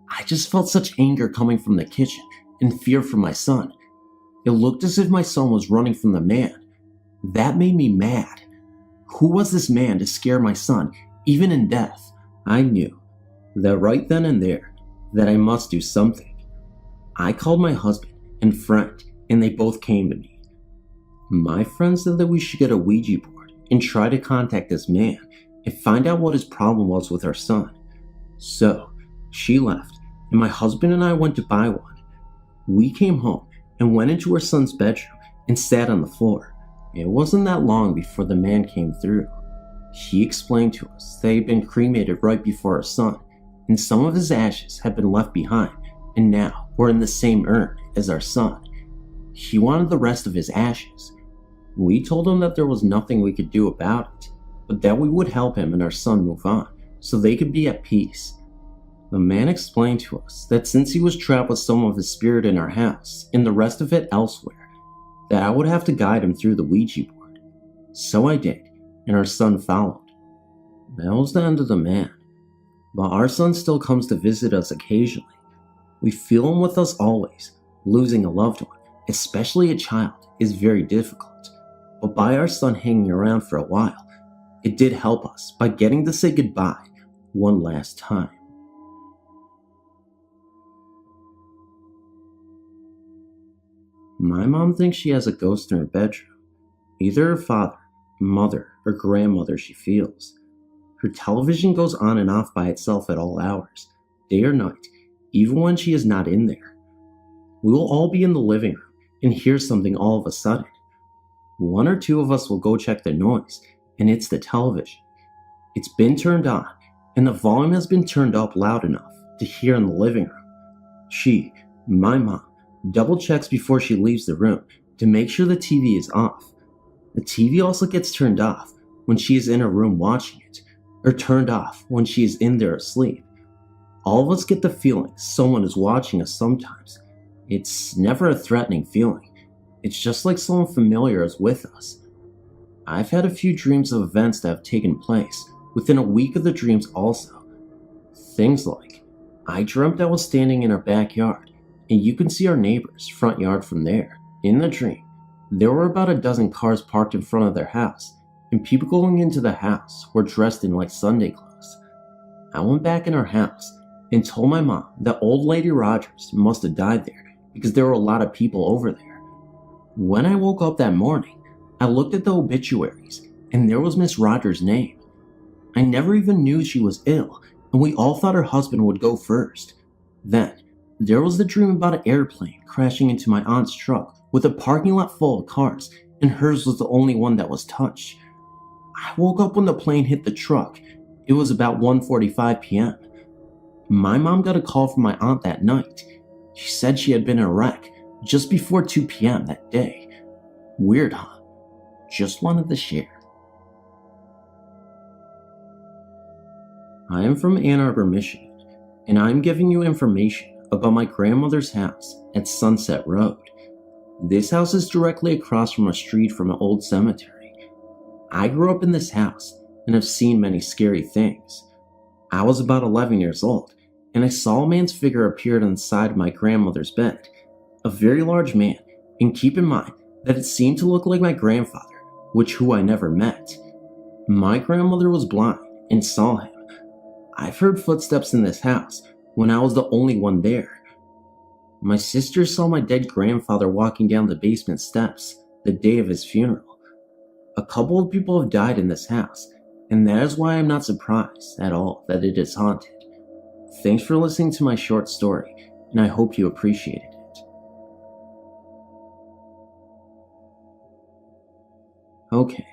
[SPEAKER 2] I just felt such anger coming from the kitchen and fear for my son. It looked as if my son was running from the man. That made me mad. Who was this man to scare my son, even in death? I knew that right then and there that I must do something. I called my husband and friend and they both came to me. My friend said that we should get a Ouija board and try to contact this man and find out what his problem was with our son. So, she left, and my husband and I went to buy one. We came home and went into our son's bedroom and sat on the floor. It wasn't that long before the man came through. He explained to us that he'd been cremated right before our son, and some of his ashes had been left behind, and now were in the same urn as our son. He wanted the rest of his ashes. We told him that there was nothing we could do about it, but that we would help him and our son move on, so they could be at peace. The man explained to us that since he was trapped with some of his spirit in our house, and the rest of it elsewhere, that I would have to guide him through the Ouija board. So I did, and our son followed. That was the end of the man. But our son still comes to visit us occasionally. We feel him with us always. Losing a loved one, especially a child, is very difficult. But by our son hanging around for a while, it did help us by getting to say goodbye one last time. My mom thinks she has a ghost in her bedroom. Either her father, mother, or grandmother she feels. Her television goes on and off by itself at all hours, day or night, even when she is not in there. We will all be in the living room and hear something all of a sudden. One or two of us will go check the noise, and it's the television. It's been turned on, and the volume has been turned up loud enough to hear in the living room. She, my mom, double checks before she leaves the room to make sure the TV is off. The TV also gets turned off when she is in her room watching it, or turned off when she is in there asleep. All of us get the feeling someone is watching us sometimes. It's never a threatening feeling. It's just like someone familiar is with us. I've had a few dreams of events that have taken place within a week of the dreams also. Things like, I dreamt I was standing in our backyard and you can see our neighbor's front yard from there. In the dream, there were about a dozen cars parked in front of their house, and people going into the house were dressed in like Sunday clothes. I went back in our house and told my mom that old lady Rogers must have died there because there were a lot of people over there. When I woke up that morning, I looked at the obituaries and there was Miss Rogers' name. I never even knew she was ill, and we all thought her husband would go first. Then, there was the dream about an airplane crashing into my aunt's truck with a parking lot full of cars, and hers was the only one that was touched. I woke up when the plane hit the truck. It was about 1:45 p.m. My mom got a call from my aunt that night. She said she had been in a wreck just before 2 p.m. that day. Weird, huh? Just wanted to share. I am from Ann Arbor, Michigan, and I'm giving you information about my grandmother's house at Sunset Road. This house is directly across from a street from an old cemetery. I grew up in this house and have seen many scary things. I was about 11 years old, and I saw a man's figure appear on the side of my grandmother's bed. A very large man, and keep in mind that it seemed to look like my grandfather, who I never met. My grandmother was blind and saw him. I've heard footsteps in this house when I was the only one there. My sister saw my dead grandfather walking down the basement steps the day of his funeral. A couple of people have died in this house, and that is why I'm not surprised at all that it is haunted. Thanks for listening to my short story, and I hope you appreciated it. Okay,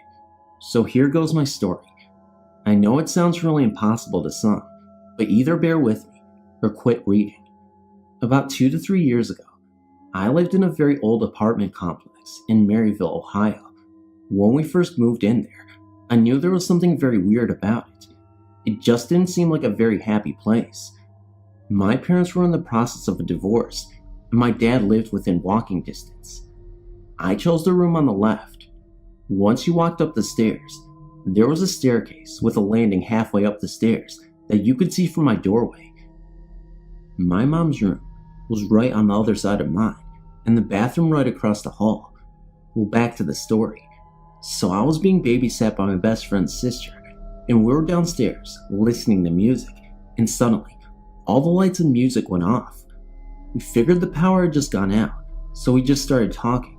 [SPEAKER 2] so here goes my story. I know it sounds really impossible to some, but either bear with me or quit reading. About 2 to 3 years ago, I lived in a very old apartment complex in Maryville, Ohio. When we first moved in there, I knew there was something very weird about it. It just didn't seem like a very happy place. My parents were in the process of a divorce, and my dad lived within walking distance. I chose the room on the left. Once you walked up the stairs, there was a staircase with a landing halfway up the stairs that you could see from my doorway. My mom's room was right on the other side of mine, and the bathroom right across the hall. Well, back to the story. So I was being babysat by my best friend's sister, and we were downstairs listening to music, and suddenly, all the lights and music went off. We figured the power had just gone out, so we just started talking.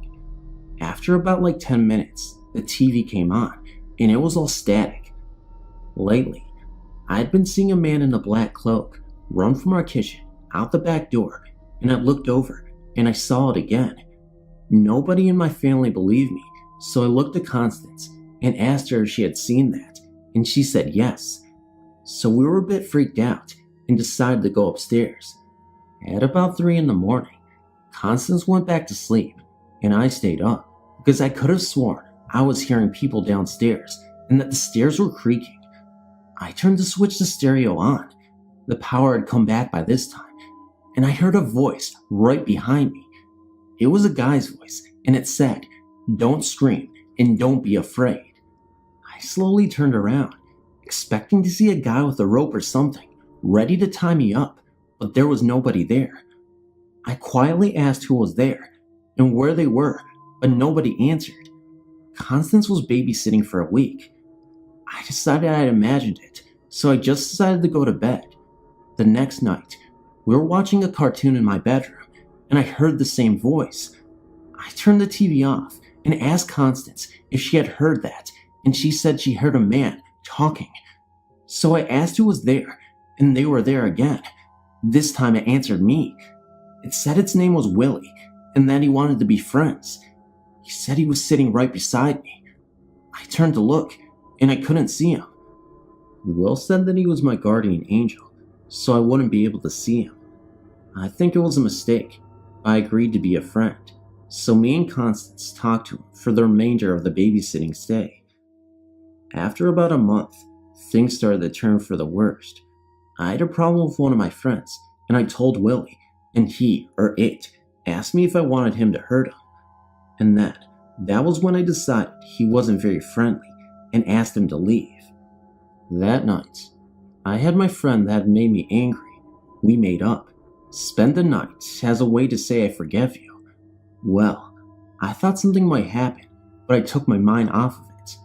[SPEAKER 2] After about 10 minutes, the TV came on, and it was all static. Lately, I had been seeing a man in a black cloak run from our kitchen out the back door, and I looked over and I saw it again. Nobody in my family believed me, so I looked at Constance and asked her if she had seen that, and she said yes. So we were a bit freaked out and decided to go upstairs. At about 3 in the morning, Constance went back to sleep, and I stayed up because I could have sworn I was hearing people downstairs and that the stairs were creaking. I turned to switch the stereo on. The power had come back by this time, and I heard a voice right behind me. It was a guy's voice, and it said, "Don't scream and don't be afraid." I slowly turned around, expecting to see a guy with a rope or something, ready to tie me up, but there was nobody there. I quietly asked who was there and where they were, but nobody answered. Constance was babysitting for a week. I decided I had imagined it, so I just decided to go to bed. The next night, we were watching a cartoon in my bedroom, and I heard the same voice. I turned the TV off and asked Constance if she had heard that, and she said she heard a man talking. So I asked who was there, and they were there again. This time it answered me. It said its name was Willie, and that he wanted to be friends. He said he was sitting right beside me. I turned to look, and I couldn't see him. Will said that he was my guardian angel, so I wouldn't be able to see him. I think it was a mistake. I agreed to be a friend, so me and Constance talked to him for the remainder of the babysitting stay. After about a month,
[SPEAKER 1] things started to turn for the worst. I had a problem with one of my friends, and I told Willie, and he, or it, asked me if I wanted him to hurt him. And that was when I decided he wasn't very friendly and asked him to leave. That night, I had my friend that had made me angry. We made up, spent the night as a way to say I forgive you. Well, I thought something might happen, but I took my mind off of it.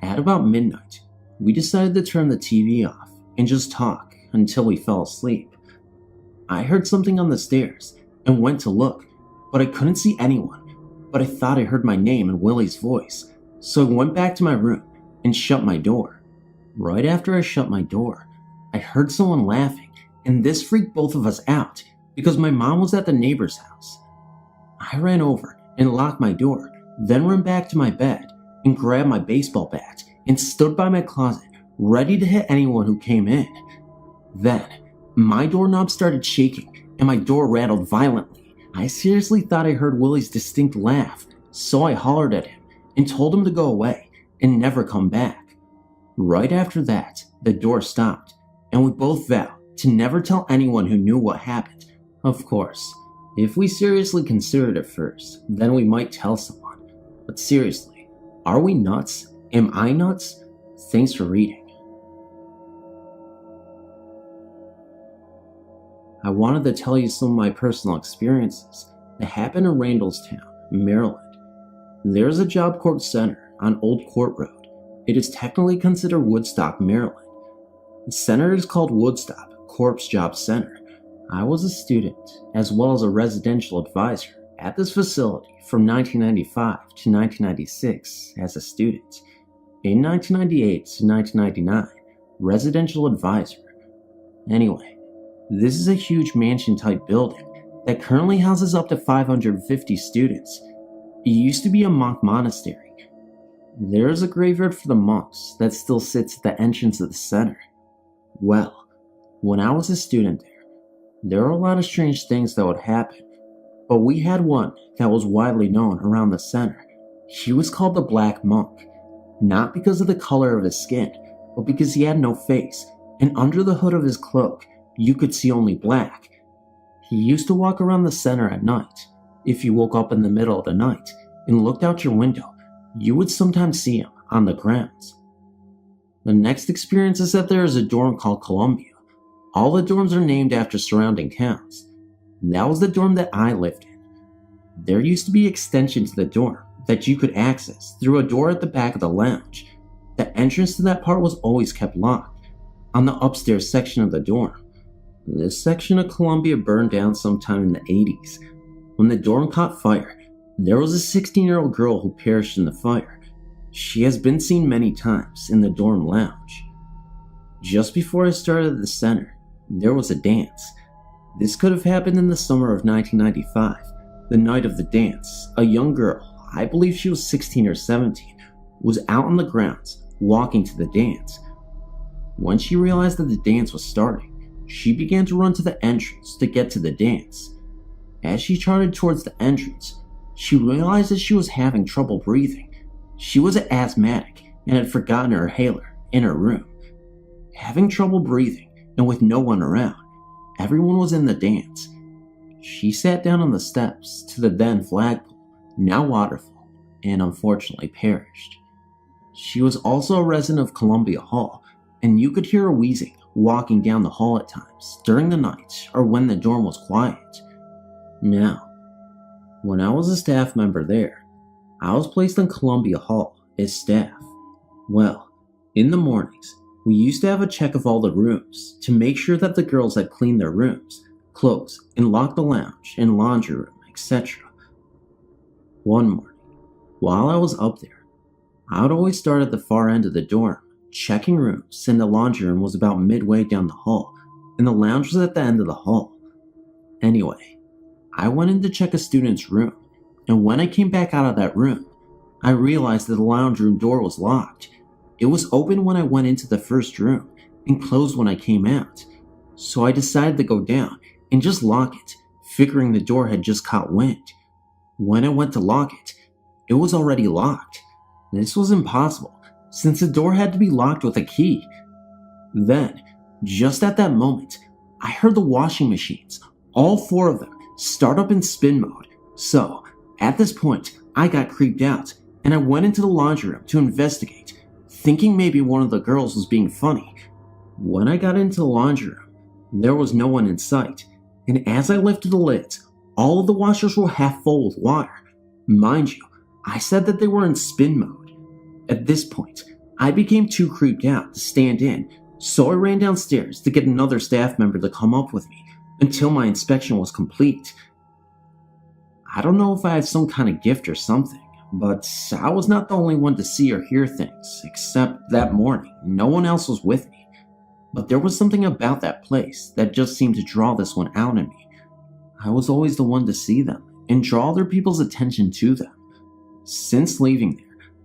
[SPEAKER 1] At about midnight, we decided to turn the TV off and just talk until we fell asleep. I heard something on the stairs and went to look, but I couldn't see anyone. But I thought I heard my name and Willie's voice, so I went back to my room and shut my door. Right after I shut my door, I heard someone laughing, and this freaked both of us out because my mom was at the neighbor's house. I ran over and locked my door, then ran back to my bed and grabbed my baseball bat and stood by my closet, ready to hit anyone who came in. Then, my doorknob started shaking and my door rattled violently. I seriously thought I heard Willie's distinct laugh, so I hollered at him and told him to go away and never come back. Right after that, the door stopped, and we both vowed to never tell anyone who knew what happened. Of course, if we seriously considered it first, then we might tell someone. But seriously, are we nuts? Am I nuts? Thanks for reading. I wanted to tell you some of my personal experiences that happened in Randallstown, Maryland. There's a job corps center on Old Court Road. It is technically considered Woodstock, Maryland. The center is called Woodstock Corps Job Center. I was a student, as well as a residential advisor, at this facility from 1995 to 1996 as a student. In 1998 to 1999, residential advisor. Anyway, this is a huge mansion-type building that currently houses up to 550 students. It used to be a monk monastery. There is a graveyard for the monks that still sits at the entrance of the center. Well, when I was a student there were a lot of strange things that would happen, but we had one that was widely known around the center. He was called the Black Monk, not because of the color of his skin, but because he had no face, and under the hood of his cloak, you could see only black. He used to walk around the center at night. If you woke up in the middle of the night and looked out your window, you would sometimes see him on the grounds. The next experience is that there is a dorm called Columbia. All the dorms are named after surrounding towns. That was the dorm that I lived in. There used to be an extension to the dorm that you could access through a door at the back of the lounge. The entrance to that part was always kept locked on the upstairs section of the dorm. This section of Columbia burned down sometime in the 80s. When the dorm caught fire, there was a 16-year-old girl who perished in the fire. She has been seen many times in the dorm lounge. Just before I started at the center, there was a dance. This could have happened in the summer of 1995. The night of the dance, a young girl, I believe she was 16 or 17, was out on the grounds walking to the dance. When she realized that the dance was starting, she began to run to the entrance to get to the dance. As she trotted towards the entrance, she realized that she was having trouble breathing. She was an asthmatic and had forgotten her inhaler in her room. Having trouble breathing and with no one around, everyone was in the dance. She sat down on the steps to the then flagpole, now waterfall, and unfortunately perished. She was also a resident of Columbia Hall, and you could hear her wheezing walking down the hall at times during the night or when the dorm was quiet. Now, when I was a staff member there, I was placed in Columbia Hall as staff. Well, in the mornings, we used to have a check of all the rooms to make sure that the girls had cleaned their rooms, closed, and locked the lounge and laundry room, etc. One morning, while I was up there, I would always start at the far end of the dorm, checking rooms, and the laundry room was about midway down the hall, and the lounge was at the end of the hall. Anyway, I went in to check a student's room, and when I came back out of that room, I realized that the lounge room door was locked. It was open when I went into the first room, and closed when I came out. So I decided to go down and just lock it, figuring the door had just caught wind. When I went to lock it, it was already locked. This was impossible, since the door had to be locked with a key. Then, just at that moment, I heard the washing machines, all 4 of them, start up in spin mode. So, at this point, I got creeped out, and I went into the laundry room to investigate, thinking maybe one of the girls was being funny. When I got into the laundry room, there was no one in sight, and as I lifted the lids, all of the washers were half full with water. Mind you, I said that they were in spin mode. At this point, I became too creeped out to stand in, so I ran downstairs to get another staff member to come up with me until my inspection was complete. I don't know if I had some kind of gift or something, but I was not the only one to see or hear things, except that morning, no one else was with me. But there was something about that place that just seemed to draw this one out in me. I was always the one to see them and draw other people's attention to them. Since leaving there,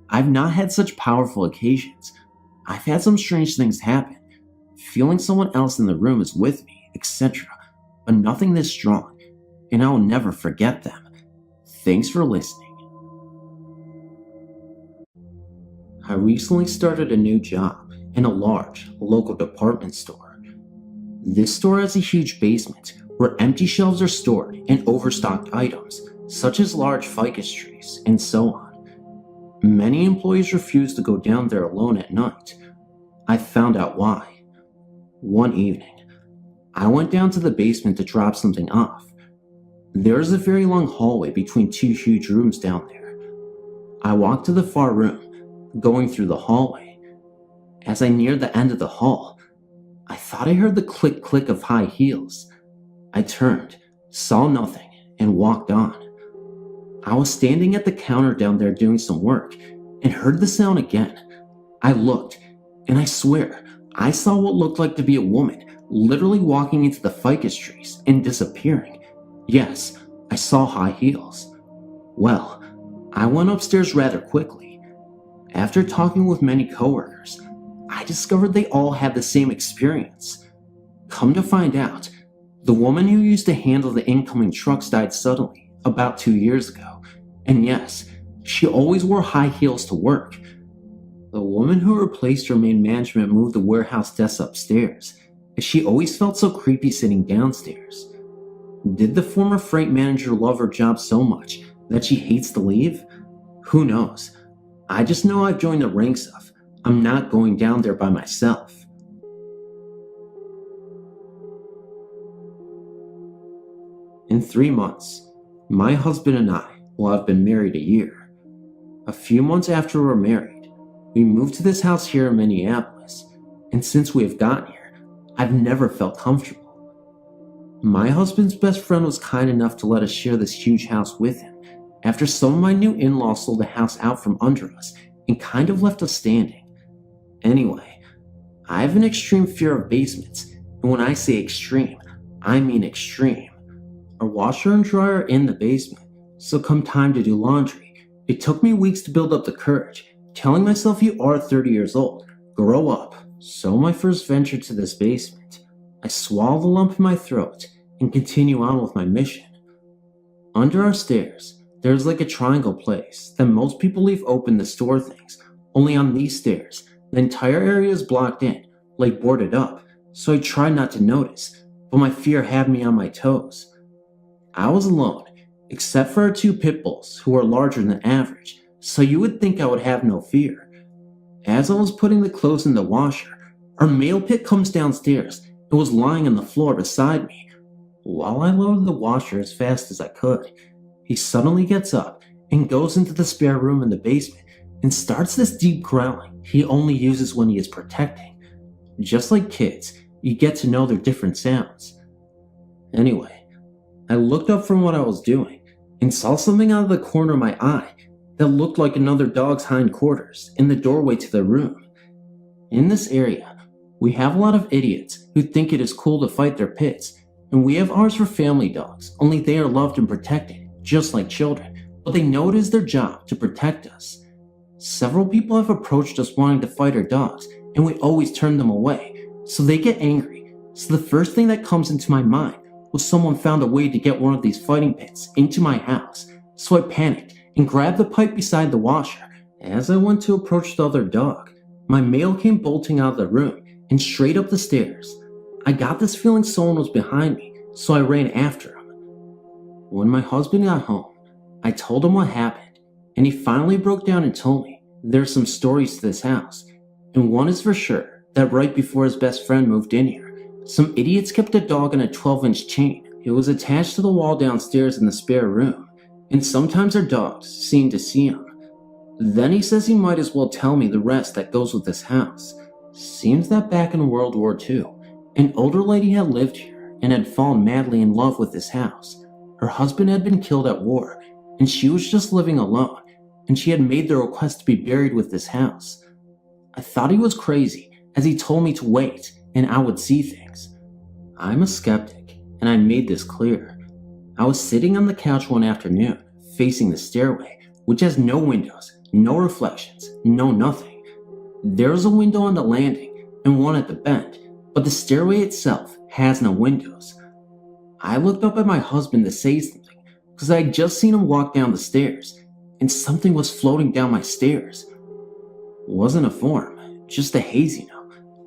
[SPEAKER 1] I've not had such powerful occasions. I've had some strange things happen, feeling someone else in the room is with me, etc., but nothing this strong, and I will never forget them. Thanks for listening. I recently started a new job in a large local department store. This store has a huge basement where empty shelves are stored and overstocked items, such as large ficus trees and so on. Many employees refuse to go down there alone at night. I found out why. One evening, I went down to the basement to drop something off. There is a very long hallway between 2 huge rooms down there. I walked to the far room, going through the hallway. As I neared the end of the hall, I thought I heard the click-click of high heels. I turned, saw nothing, and walked on. I was standing at the counter down there doing some work, and heard the sound again. I looked, and I swear, I saw what looked like to be a woman literally walking into the ficus trees and disappearing. Yes, I saw high heels. Well, I went upstairs rather quickly. After talking with many coworkers, I discovered they all had the same experience. Come to find out, the woman who used to handle the incoming trucks died suddenly about 2 years ago, and yes, she always wore high heels to work. The woman who replaced her made management move the warehouse desks upstairs, as she always felt so creepy sitting downstairs. Did the former freight manager love her job so much that she hates to leave? Who knows? I just know I've joined the ranks of, I'm not going down there by myself. In 3 months, my husband and I will have been married a year. A few months after we're married, we moved to this house here in Minneapolis, and since we have gotten here, I've never felt comfortable. My husband's best friend was kind enough to let us share this huge house with him after some of my new in-laws sold the house out from under us and kind of left us standing. Anyway, I have an extreme fear of basements, and when I say extreme, I mean extreme. Our washer and dryer are in the basement, so come time to do laundry, it took me weeks to build up the courage, telling myself you are 30 years old, grow up. So my first venture to this basement, I swallow the lump in my throat and continue on with my mission. Under our stairs, there's like a triangle place that most people leave open to store things, only on these stairs, the entire area is blocked in, like boarded up, so I tried not to notice, but my fear had me on my toes. I was alone, except for our 2 pit bulls who are larger than average, so you would think I would have no fear. As I was putting the clothes in the washer, our male pit comes downstairs and was lying on the floor beside me. While I loaded the washer as fast as I could, he suddenly gets up and goes into the spare room in the basement and starts this deep growling he only uses when he is protecting. Just like kids, you get to know their different sounds. Anyway, I looked up from what I was doing and saw something out of the corner of my eye that looked like another dog's hindquarters in the doorway to the room. In this area, we have a lot of idiots who think it is cool to fight their pits, and we have ours for family dogs, only they are loved and protected, just like children, but they know it is their job to protect us. Several people have approached us wanting to fight our dogs, and we always turn them away, so they get angry. So the first thing that comes into my mind was someone found a way to get one of these fighting pits into my house, so I panicked and grabbed the pipe beside the washer. As I went to approach the other dog, my male came bolting out of the room
[SPEAKER 4] and straight up the stairs. I got this feeling someone was behind me, so I ran after him. When my husband got home, I told him what happened, and he finally broke down and told me there's some stories to this house, and one is for sure that right before his best friend moved in here, some idiots kept a dog on a 12-inch chain. It was attached to the wall downstairs in the spare room, and sometimes our dogs seemed to see him. Then he says he might as well tell me the rest that goes with this house. Seems that back in World War II, an older lady had lived here and had fallen madly in love with this house. Her husband had been killed at war, and she was just living alone, and she had made the request to be buried with this house. I thought he was crazy, as he told me to wait, and I would see things. I'm a skeptic, and I made this clear. I was sitting on the couch one afternoon, facing the stairway, which has no windows, no reflections, no nothing. There's a window on the landing, and one at the bend, but the stairway itself has no windows. I looked up at my husband to say something, because I had just seen him walk down the stairs, and something was floating down my stairs. It wasn't a form, just a haze,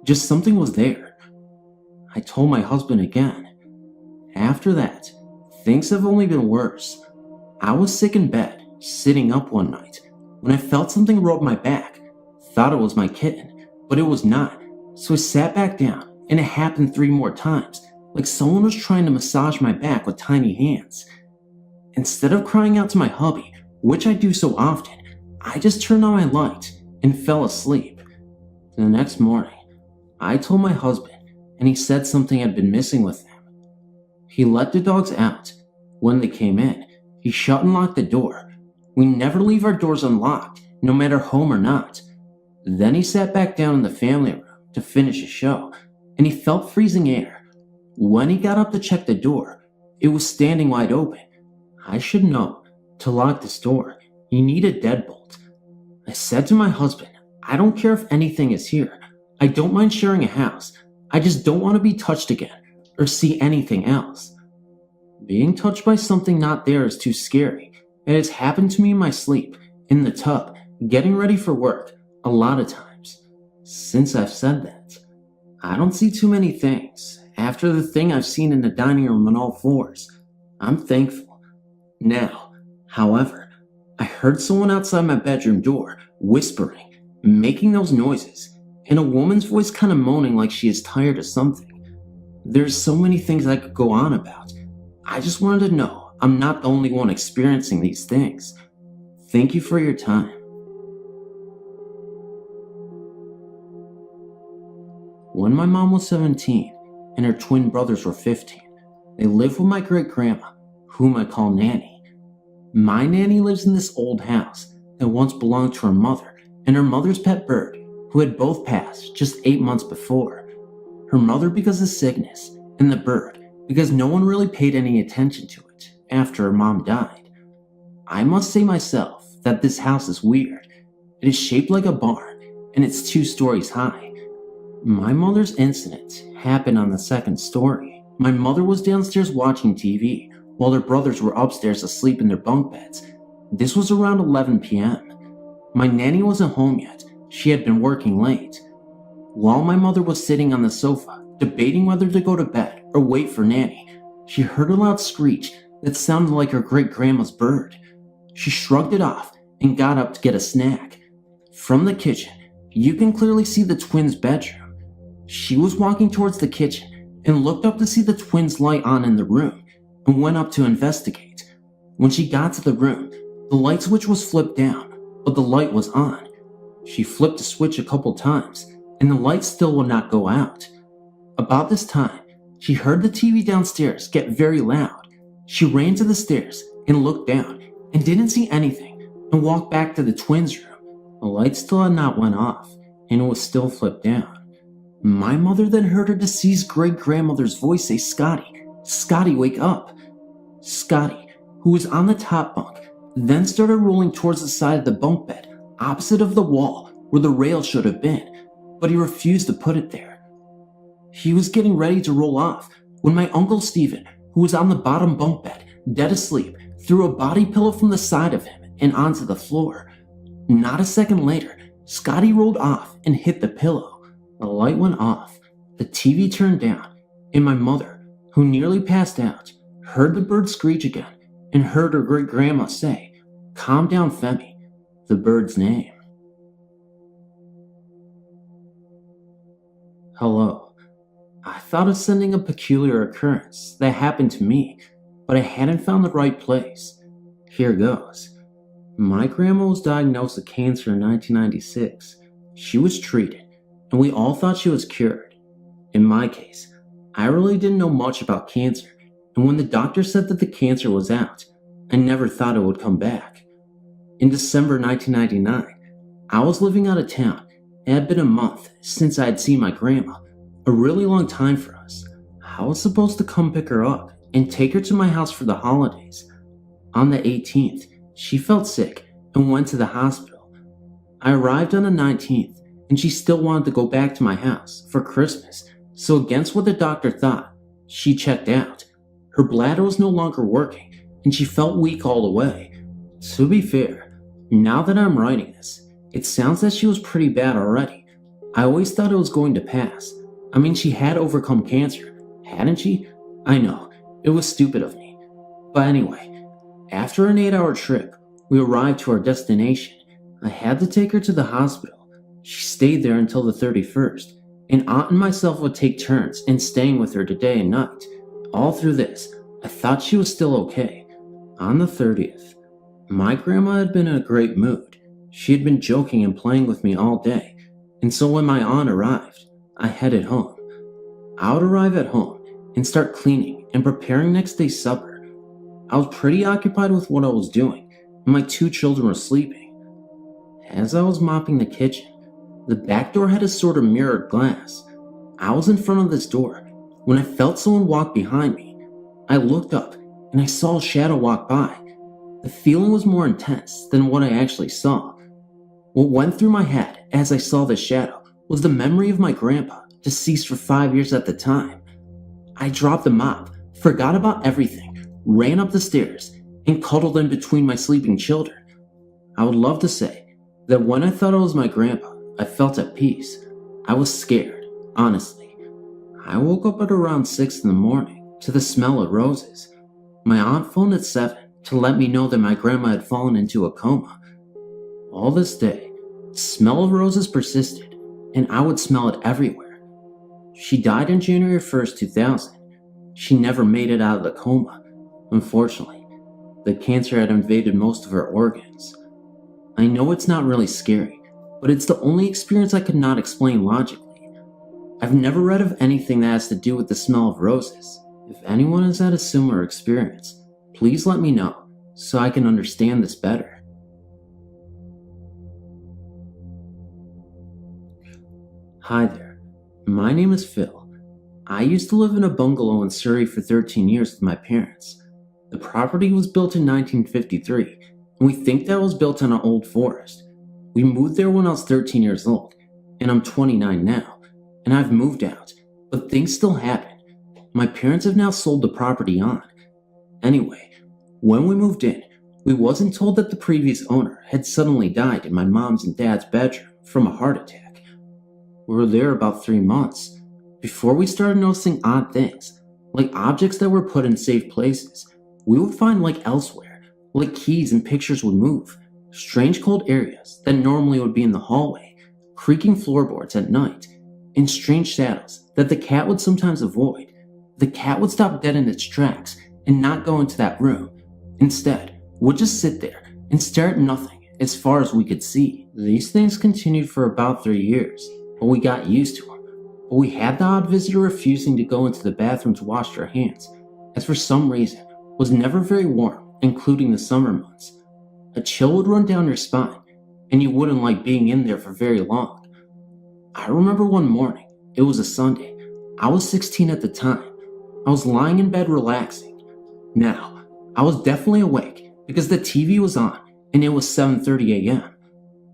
[SPEAKER 4] just something was there. I told my husband again. After that, things have only been worse. I was sick in bed, sitting up one night, when I felt something rub my back. Thought it was my kitten, but it was not, so I sat back down, and it happened 3 more times, like someone was trying to massage my back with tiny hands. Instead of crying out to my hubby, which I do so often, I just turned on my light and fell asleep. The next morning, I told my husband, and he said something had been missing with them. He let the dogs out. When they came in, he shut and locked the door. We never leave our doors unlocked, no matter home or not. Then he sat back down in the family room to finish his show, and he felt freezing air. When he got up to check the door, it was standing wide open. I should know, to lock this door, you need a deadbolt. I said to my husband, I don't care if anything is here. I don't mind sharing a house. I just don't want to be touched again, or see anything else. Being touched by something not there is too scary. It has happened to me in my sleep, in the tub, getting ready for work, a lot of times. Since I've said that, I don't see too many things. After the thing I've seen in the dining room on all 4s, I'm thankful. Now, however, I heard someone outside my bedroom door, whispering, making those noises, and a woman's voice kind of moaning like she is tired of something. There's so many things I could go on about. I just wanted to know I'm not the only one experiencing these things. Thank you for your time. When my mom was 17 and her twin brothers were 15, they lived with my great-grandma, whom I call Nanny. My nanny lives in this old house that once belonged to her mother and her mother's pet bird, who had both passed just 8 months before. Her mother because of sickness, and the bird because no one really paid any attention to it after her mom died. I must say myself that this house is weird. It is shaped like a barn, and it's 2 stories high. My mother's incident happened on the 2nd story. My mother was downstairs watching TV, while her brothers were upstairs asleep in their bunk beds. This was around 11 p.m. My nanny wasn't home yet. She had been working late. While my mother was sitting on the sofa, debating whether to go to bed or wait for Nanny, she heard a loud screech that sounded like her great-grandma's bird. She shrugged it off and got up to get a snack. From the kitchen, you can clearly see the twins' bedroom. She was walking towards the kitchen and looked up to see the twins' light on in the room and went up to investigate. When she got to the room, the light switch was flipped down, but the light was on. She flipped the switch a couple times, and the light still would not go out. About this time, she heard the TV downstairs get very loud. She ran to the stairs and looked down and didn't see anything and walked back to the twins' room. The light still had not went off, and it was still flipped down. My mother then heard her deceased great-grandmother's voice say, "Scotty, Scotty, wake up." Scotty, who was on the top bunk, then started rolling towards the side of the bunk bed, opposite of the wall where the rail should have been, but he refused to put it there. He was getting ready to roll off when my Uncle Stephen, who was on the bottom bunk bed, dead asleep, threw a body pillow from the side of him and onto the floor. Not a second later, Scotty rolled off and hit the pillow.
[SPEAKER 1] The light went off, the TV turned down, and my mother, who nearly passed out, heard the bird screech again and heard her great-grandma say, "Calm down, Femi," the bird's name. Hello. I thought of sending a peculiar occurrence that happened to me, but I hadn't found the right place. Here goes. My grandma was diagnosed with cancer in 1996. She was treated, and we all thought she was cured. In my case, I really didn't know much about cancer, and when the doctor said that the cancer was out, I never thought it would come back. In December 1999, I was living out of town. It had been a month since I had seen my grandma, a really long time for us. I was supposed to come pick her up and take her to my house for the holidays. On the 18th, she felt sick and went to the hospital. I arrived on the 19th, and she still wanted to go back to my house for Christmas, so against what the doctor thought, she checked out. Her bladder was no longer working, and she felt weak all the way. To be fair, now that I'm writing this, it sounds that she was pretty bad already. I always thought it was going to pass. I mean, she had overcome cancer, hadn't she? I know, it was stupid of me. But anyway, after an 8-hour trip, we arrived to our destination. I had to take her to the hospital. She stayed there until the 31st, and Aunt and myself would take turns in staying with her day and night. All through this, I thought she was still okay. On the 30th, my grandma had been in a great mood. She had been joking and playing with me all day, and so when my aunt arrived, I headed home. I would arrive at home and start cleaning and preparing next day's supper. I was pretty occupied with what I was doing, and my 2 children were sleeping. As I was mopping the kitchen, the back door had a sort of mirrored glass. I was in front of this door when I felt someone walk behind me. I looked up and I saw a shadow walk by. The feeling was more intense than what I actually saw. What went through my head as I saw this shadow was the memory of my grandpa, deceased for 5 years at the time. I dropped the mop, forgot about everything, ran up the stairs, and cuddled in between my sleeping children. I would love to say that when I thought it was my grandpa, I felt at peace. I was scared, honestly. I woke up at around 6 in the morning to the smell of roses. My aunt phoned at 7 to let me know that my grandma had fallen into a coma. All this day, the smell of roses persisted, and I would smell it everywhere. She died on January 1st, 2000. She never made it out of the coma. Unfortunately, the cancer had invaded most of her organs. I know it's not really scary, but it's the only experience I could not explain logically. I've never read of anything that has to do with the smell of roses. If anyone has had a similar experience, please let me know so I can understand this better. Hi there, my name is Phil. I used to live in a bungalow in Surrey for 13 years with my parents. The property was built in 1953, and we think that it was built on an old forest. We moved there when I was 13 years old, and I'm 29 now, and I've moved out, but things still happen. My parents have now sold the property on. Anyway, when we moved in, we wasn't told that the previous owner had suddenly died in my mom's and dad's bedroom from a heart attack. We were there about 3 months before we started noticing odd things, like objects that were put in safe places we would find like elsewhere, like keys and pictures would move, strange cold areas that normally would be in the hallway, creaking floorboards at night, and strange shadows that the cat would sometimes avoid. The cat would stop dead in its tracks and not go into that room. Instead, would just sit there and stare at nothing as far as we could see. These things continued for about 3 years, but we got used to them. But we had the odd visitor refusing to go into the bathroom to wash their hands, as for some reason was never very warm, including the summer months. A chill would run down your spine, and you wouldn't like being in there for very long. I remember one morning, it was a Sunday. I was 16 at the time. I was lying in bed relaxing. Now, I was definitely awake because the TV was on and it was 7:30 a.m.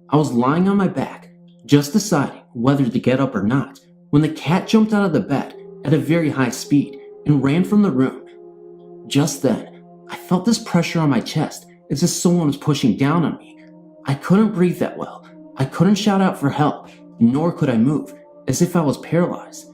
[SPEAKER 1] I was lying on my back, just deciding whether to get up or not, when the cat jumped out of the bed at a very high speed and ran from the room. Just then, I felt this pressure on my chest as if someone was pushing down on me. I couldn't breathe that well. I couldn't shout out for help, nor could I move, as if I was paralyzed.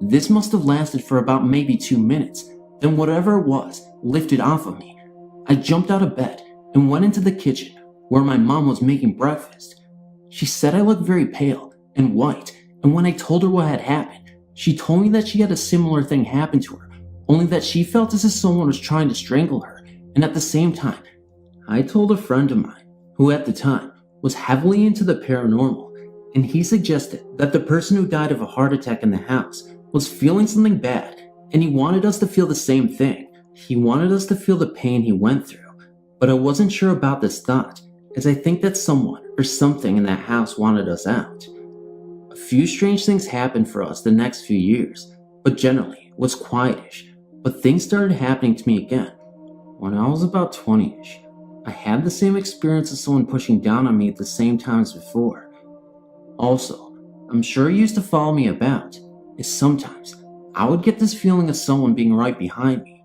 [SPEAKER 1] This must have lasted for about maybe 2 minutes, then whatever it was lifted off of me. I jumped out of bed and went into the kitchen where my mom was making breakfast. She said I looked very pale and white, and when I told her what had happened, she told me that she had a similar thing happen to her, only that she felt as if someone was trying to strangle her, and at the same time, I told a friend of mine, who at the time was heavily into the paranormal, and he suggested that the person who died of a heart attack in the house was feeling something bad, and he wanted us to feel the same thing. He wanted us to feel the pain he went through, but I wasn't sure about this thought, as I think that someone or something in that house wanted us out. A few strange things happened for us the next few years, but generally it was quietish, but things started happening to me again. When I was about 20ish, I had the same experience as someone pushing down on me at the same time as before. Also, I'm sure it used to follow me about, is sometimes I would get this feeling of someone being right behind me.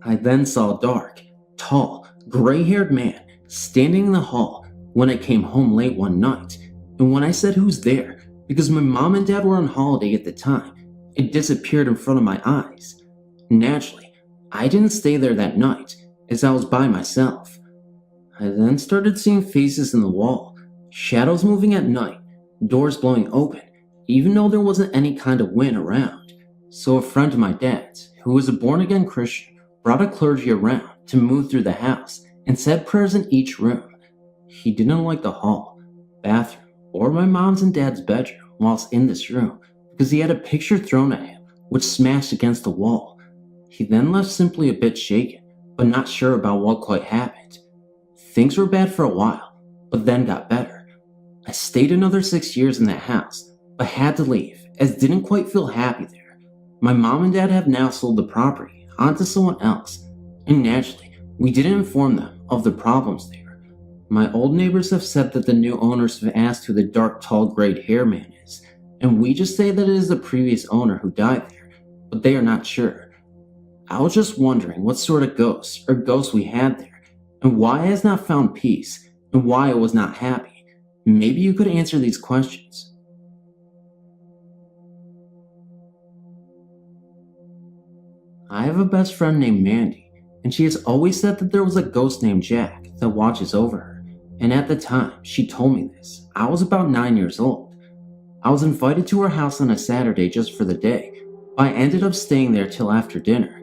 [SPEAKER 1] I then saw a dark, tall, gray-haired man standing in the hall when I came home late one night, and when I said who's there, because my mom and dad were on holiday at the time, it disappeared in front of my eyes. Naturally, I didn't stay there that night, as I was by myself. I then started seeing faces in the wall, shadows moving at night, doors blowing open, even though there wasn't any kind of wind around. So a friend of my dad's, who was a born-again Christian, brought a clergy around to move through the house and said prayers in each room. He didn't like the hall, bathroom, or my mom's and dad's bedroom whilst in this room because he had a picture thrown at him which smashed against the wall. He then left simply a bit shaken, but not sure about what quite happened. Things were bad for a while, but then got better. I stayed another 6 years in that house, but had to leave as didn't quite feel happy there. My mom and dad have now sold the property onto someone else, and naturally, we didn't inform them of the problems there. My old neighbors have said that the new owners have asked who the dark, tall, grayed hair man is, and we just say that it is the previous owner who died there, but they are not sure. I was just wondering what sort of ghosts or ghosts we had there, and why I has not found peace, and why I was not happy. Maybe you could answer these questions. I have a best friend named Mandy, and she has always said that there was a ghost named Jack that watches over her, and at the time she told me this, I was about 9 years old. I was invited to her house on a Saturday just for the day, but I ended up staying there till after dinner.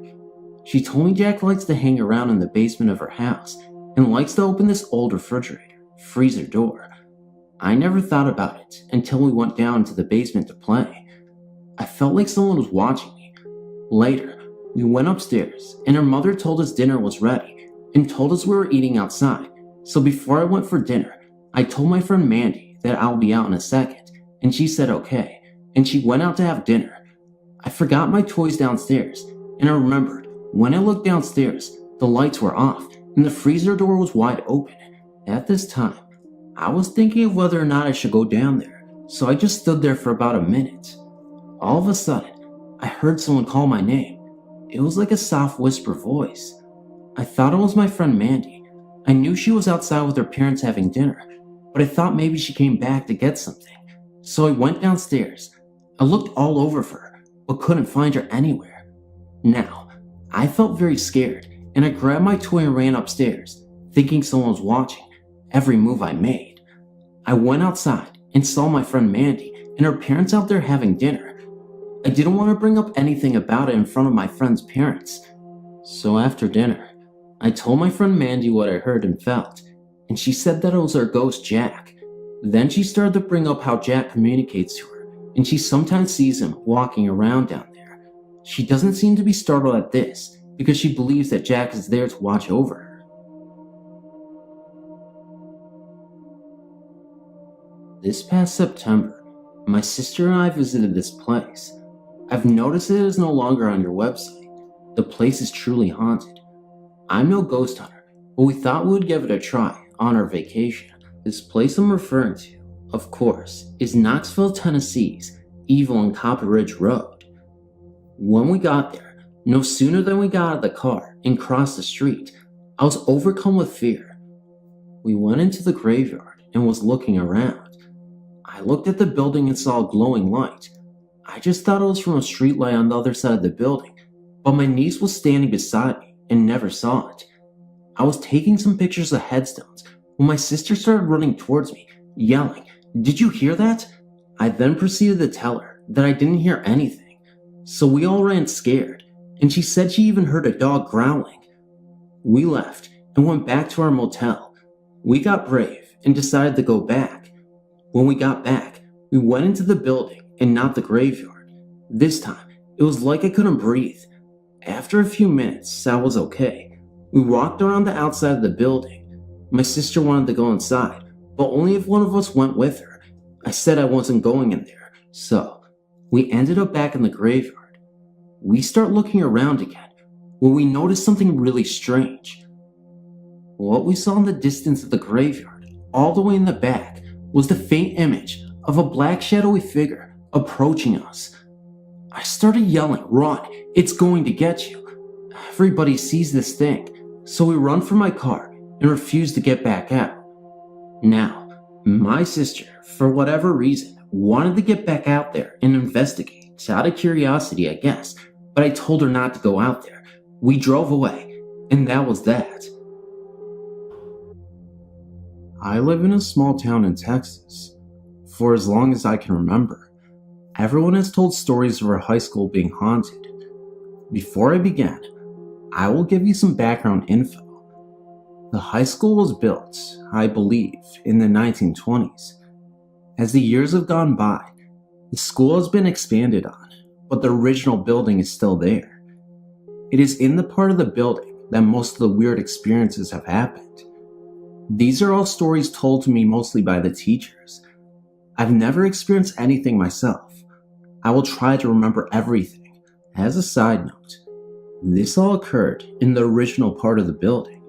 [SPEAKER 1] She told me Jack likes to hang around in the basement of her house, and likes to open this old refrigerator, freezer door. I never thought about it until we went down to the basement to play. I felt like someone was watching me. Later, we went upstairs, and her mother told us dinner was ready, and told us we were eating outside. So before I went for dinner, I told my friend Mandy that I'll be out in a second, and she said okay, and she went out to have dinner. I forgot my toys downstairs, and I remembered when I looked downstairs, the lights were off, and the freezer door was wide open. At this time, I was thinking of whether or not I should go down there, so I just stood there for about a minute. All of a sudden, I heard someone call my name. It was like a soft whisper voice. I thought it was my friend Mandy. I knew she was outside with her parents having dinner, but I thought maybe she came back to get something. So I went downstairs. I looked all over for her, but couldn't find her anywhere. Now, I felt very scared, and I grabbed my toy and ran upstairs, thinking someone was watching every move I made. I went outside and saw my friend Mandy and her parents out there having dinner. I didn't want to bring up anything about it in front of my friend's parents. So after dinner, I told my friend Mandy what I heard and felt, and she said that it was our ghost Jack. Then she started to bring up how Jack communicates to her, and she sometimes sees him walking around down there. She doesn't seem to be startled at this, because she believes that Jack is there to watch over her. This past September, my sister and I visited this place. I've noticed it is no longer on your website. The place is truly haunted. I'm no ghost hunter, but we thought we would give it a try on our vacation. This place I'm referring to, of course, is Knoxville, Tennessee's Evil and Copper Ridge Road. When we got there, no sooner than we got out of the car and crossed the street, I was overcome with fear. We went into the graveyard and was looking around. I looked at the building and saw a glowing light,
[SPEAKER 2] I just thought it was from a streetlight on the other side of the building, but my niece was standing beside me and never saw it. I was taking some pictures of headstones when my sister started running towards me, yelling, "Did you hear that?" I then proceeded to tell her that I didn't hear anything, so we all ran scared, and she said she even heard a dog growling. We left and went back to our motel. We got brave and decided to go back. When we got back, we went into the building and not the graveyard. This time, it was like I couldn't breathe. After a few minutes, I was okay. We walked around the outside of the building. My sister wanted to go inside, but only if one of us went with her. I said I wasn't going in there, so we ended up back in the graveyard. We start looking around again when we noticed something really strange. What we saw in the distance of the graveyard, all the way in the back, was the faint image of a black shadowy figure approaching us. I started yelling, "Run, it's going to get you." Everybody sees this thing, so we run for my car and refuse to get back out. Now, my sister, for whatever reason, wanted to get back out there and investigate, out of curiosity, I guess, but I told her not to go out there. We drove away, and that was that. I live in a small town in Texas. For as long as I can remember, everyone has told stories of our high school being haunted. Before I begin, I will give you some background info. The high school was built, I believe, in the 1920s. As the years have gone by, the school has been expanded on, but the original building is still there. It is in the part of the building that most of the weird experiences have happened. These are all stories told to me mostly by the teachers. I've never experienced anything myself. I will try to remember everything. As a side note, this all occurred in the original part of the building.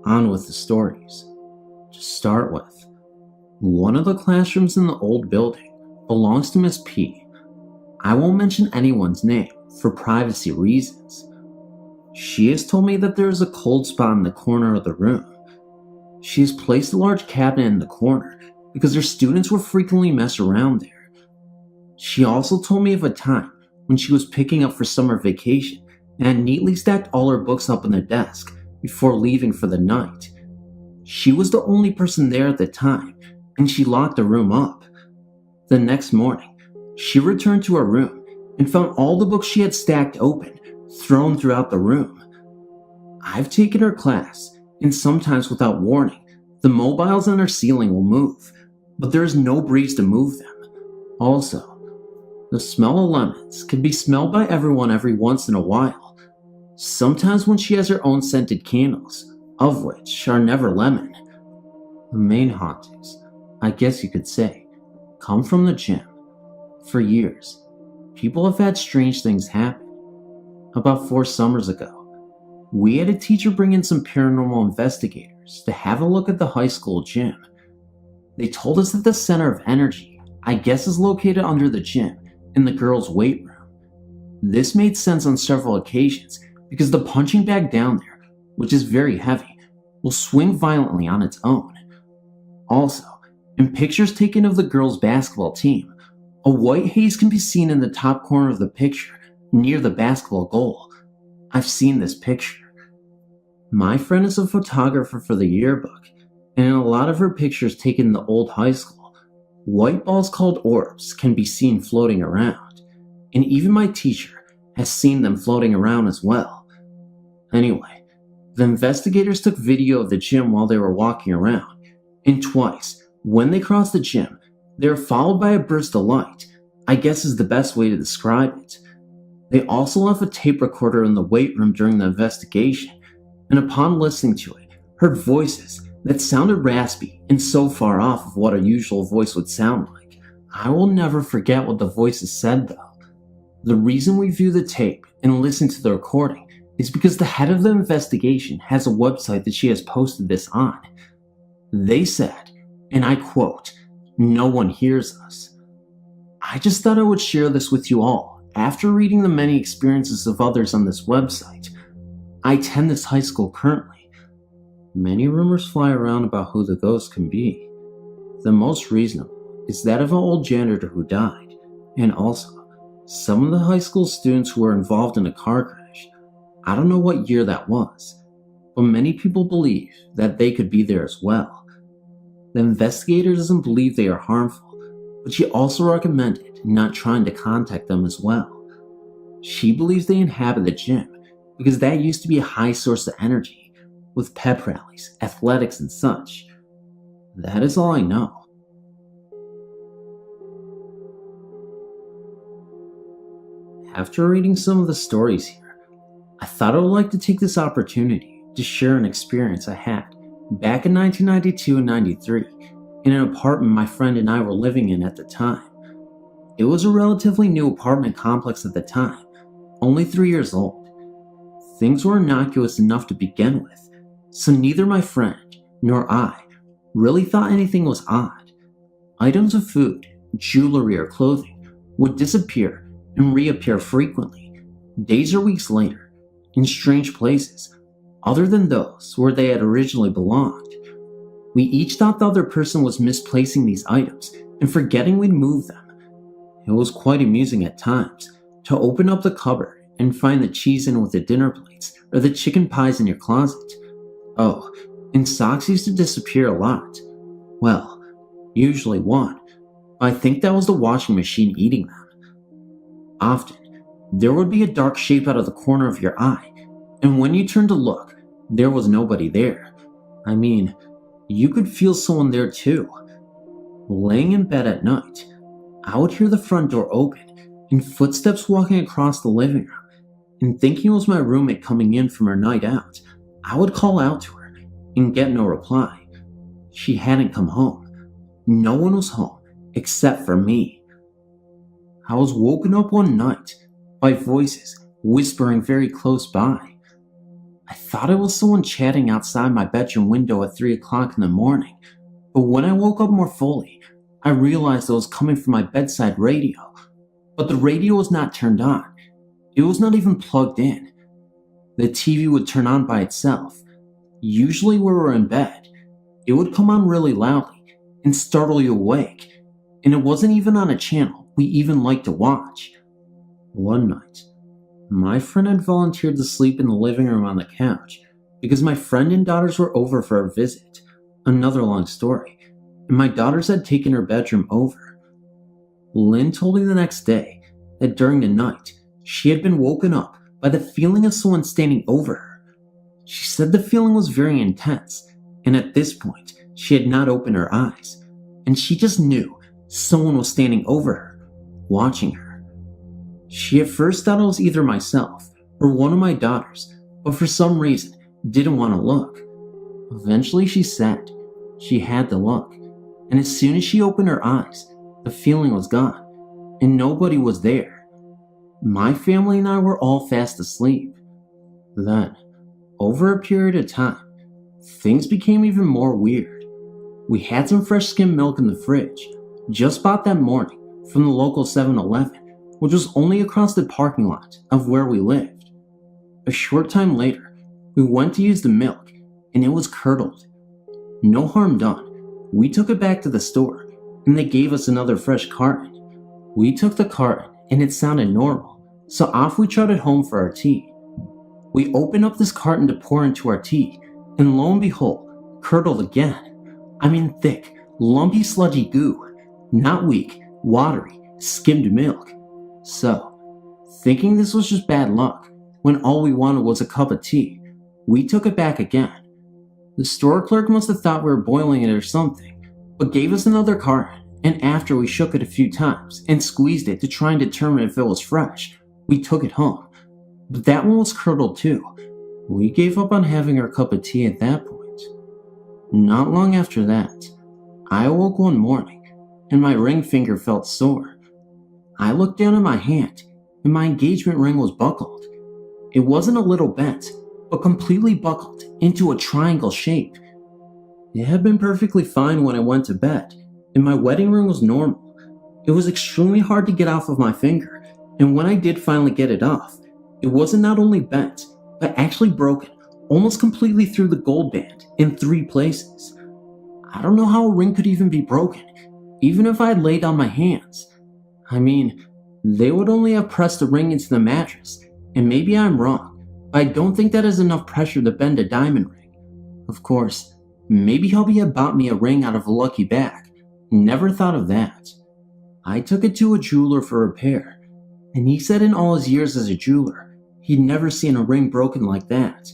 [SPEAKER 2] On with the stories. To start with, one of the classrooms in the old building belongs to Miss P. I won't mention anyone's name for privacy reasons. She has told me that there is a cold spot in the corner of the room. She has placed a large cabinet in the corner because her students will frequently mess around there. She also told me of a time when she was picking up for summer vacation and had neatly stacked all her books up on the desk before leaving for the night. She was the only person there at the time, and she locked the room up. The next morning, she returned to her room and found all the books she had stacked open, thrown throughout the room. I've taken her class, and sometimes without warning, the mobiles on her ceiling will move, but there is no breeze to move them. Also, the smell of lemons can be smelled by everyone every once in a while. Sometimes when she has her own scented candles, of which are never lemon. The main hauntings, I guess you could say, come from the gym. For years, people have had strange things happen. About 4 summers ago, we had a teacher bring in some paranormal investigators to have a look at the high school gym. They told us that the center of energy, I guess, is located under the gym in the girls' weight room. This made sense on several occasions because the punching bag down there, which is very heavy, will swing violently on its own. Also, in pictures taken of the girls' basketball team, a white haze can be seen in the top corner of the picture near the basketball goal. I've seen this picture. My friend is a photographer for the yearbook, and in a lot of her pictures taken in the old high school, white balls called orbs can be seen floating around, and even my teacher has seen them floating around as well. Anyway, the investigators took video of the gym while they were walking around, and twice, when they crossed the gym, they were followed by a burst of light, I guess is the best way to describe it. They also left a tape recorder in the weight room during the investigation, and upon listening to it, heard voices that sounded raspy and so far off of what a usual voice would sound like. I will never forget what the voices said though. The reason we view the tape and listen to the recording is because the head of the investigation has a website that she has posted this on. They said, and I quote, "No one hears us." I just thought I would share this with you all after reading the many experiences of others on this website. I attend this high school currently. Many rumors fly around about who the ghost can be. The most reasonable is that of an old janitor who died.
[SPEAKER 1] And also, some of the high school students who were involved in a car crash, I don't know what year that was, but many people believe that they could be there as well. The investigator doesn't believe they are harmful, but she also recommended not trying to contact them as well. She believes they inhabit the gym because that used to be a high source of energy, with pep rallies, athletics, and such. That is all I know. After reading some of the stories here, I thought I would like to take this opportunity to share an experience I had back in 1992 and 93 in an apartment my friend and I were living in at the time. It was a relatively new apartment complex at the time, only 3 years old. Things were innocuous enough to begin with, so neither my friend nor I really thought anything was odd. Items of food, jewelry, or clothing would disappear and reappear frequently, days or weeks later, in strange places, other than those where they had originally belonged. We each thought the other person was misplacing these items and forgetting we'd moved them. It was quite amusing at times to open up the cupboard and find the cheese in with the dinner plates or the chicken pies in your closet. Oh, and socks used to disappear a lot. Well, usually one. I think that was the washing machine eating them. Often, there would be a dark shape out of the corner of your eye, and when you turned to look, there was nobody there. I mean, you could feel someone there too. Laying in bed at night, I would hear the front door open and footsteps walking across the living room, and thinking it was my roommate coming in from her night out, I would call out to her and get no reply. She hadn't come home. No one was home except for me. I was woken up one night by voices whispering very close by. I thought it was someone chatting outside my bedroom window at 3 o'clock in the morning, but when I woke up more fully, I realized it was coming from my bedside radio. But the radio was not turned on. It was not even plugged in. The TV would turn on by itself. Usually when we were in bed, it would come on really loudly and startle you awake, and it wasn't even on a channel we even liked to watch. One night, my friend had volunteered to sleep in the living room on the couch because my friend and daughters were over for a visit. Another long story, and my daughters had taken her bedroom over. Lynn told me the next day that during the night, she had been woken up by the feeling of someone standing over her. She said the feeling was very intense, and at this point, she had not opened her eyes, and she just knew someone was standing over her, watching her. She at first thought it was either myself or one of my daughters, but for some reason didn't want to look. Eventually she said she had to look, and as soon as she opened her eyes, the feeling was gone, and nobody was there. My family and I were all fast asleep. Then, over a period of time, things became even more weird. We had some fresh skim milk in the fridge, just bought that morning from the local 7-Eleven, which was only across the parking lot of where we lived. A short time later, we went to use the milk, and it was curdled. No harm done. We took it back to the store, and they gave us another fresh carton. We took the carton, and it sounded normal, so off we trotted home for our tea. We opened up this carton to pour into our tea, and lo and behold, curdled again. I mean thick, lumpy, sludgy goo. Not weak, watery, skimmed milk. So, thinking this was just bad luck, when all we wanted was a cup of tea, we took it back again. The store clerk must have thought we were boiling it or something, but gave us another carton, and after we shook it a few times and squeezed it to try and determine if it was fresh, we took it home. But that one was curdled too. We gave up on having our cup of tea at that point. Not long after that, I awoke one morning, and my ring finger felt sore. I looked down at my hand, and my engagement ring was buckled. It wasn't a little bent, but completely buckled into a triangle shape. It had been perfectly fine when I went to bed, and my wedding ring was normal. It was extremely hard to get off of my finger, and when I did finally get it off, it wasn't not only bent, but actually broken almost completely through the gold band in 3 places. I don't know how a ring could even be broken, even if I had laid on my hands.
[SPEAKER 4] I mean, they would only have pressed a ring into the mattress, and maybe I'm wrong, but I don't think that is enough pressure to bend a diamond ring. Of course, maybe hubby had bought me a ring out of a lucky bag. Never thought of that. I took it to a jeweler for repair, and he said in all his years as a jeweler, he'd never seen a ring broken like that.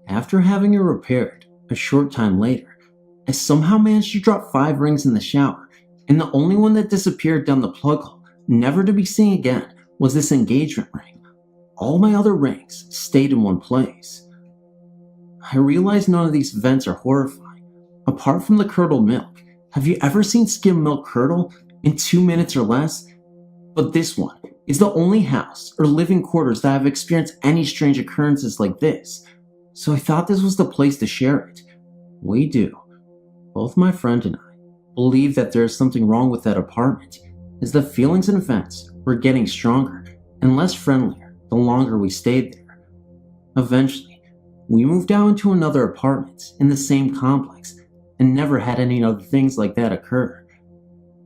[SPEAKER 4] After having it repaired, a short time later, I somehow managed to drop 5 rings in the shower, and the only one that disappeared down the plug hole, never to be seen again, was this engagement ring. All my other rings stayed in one place. I realize none of these events are horrifying. Apart from the curdled milk, have you ever seen skim milk curdle in 2 minutes or less? But this one is the only house or living quarters that have experienced any strange occurrences like this, so I thought this was the place to share it. We do. Both my friend and I believe that there is something wrong with that apartment, as the feelings and events were getting stronger and less friendlier the longer we stayed there. Eventually, we moved out into another apartment in the same complex and never had any other things like that occur.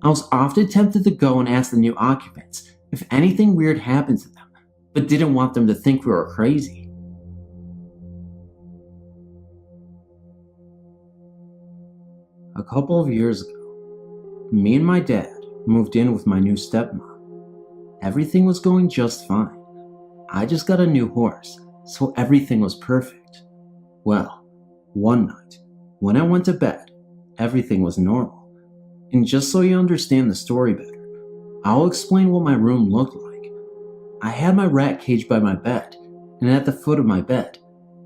[SPEAKER 4] I was often tempted to go and ask the new occupants if anything weird happened to them, but didn't want them to think we were crazy. A couple of years ago, me and my dad moved in with my new stepmom. Everything was going just fine. I just got a new horse, so everything was perfect. Well, one night, when I went to bed, everything was normal. And just so you understand the story better, I'll explain what my room looked like. I had my rat cage by my bed, and at the foot of my bed,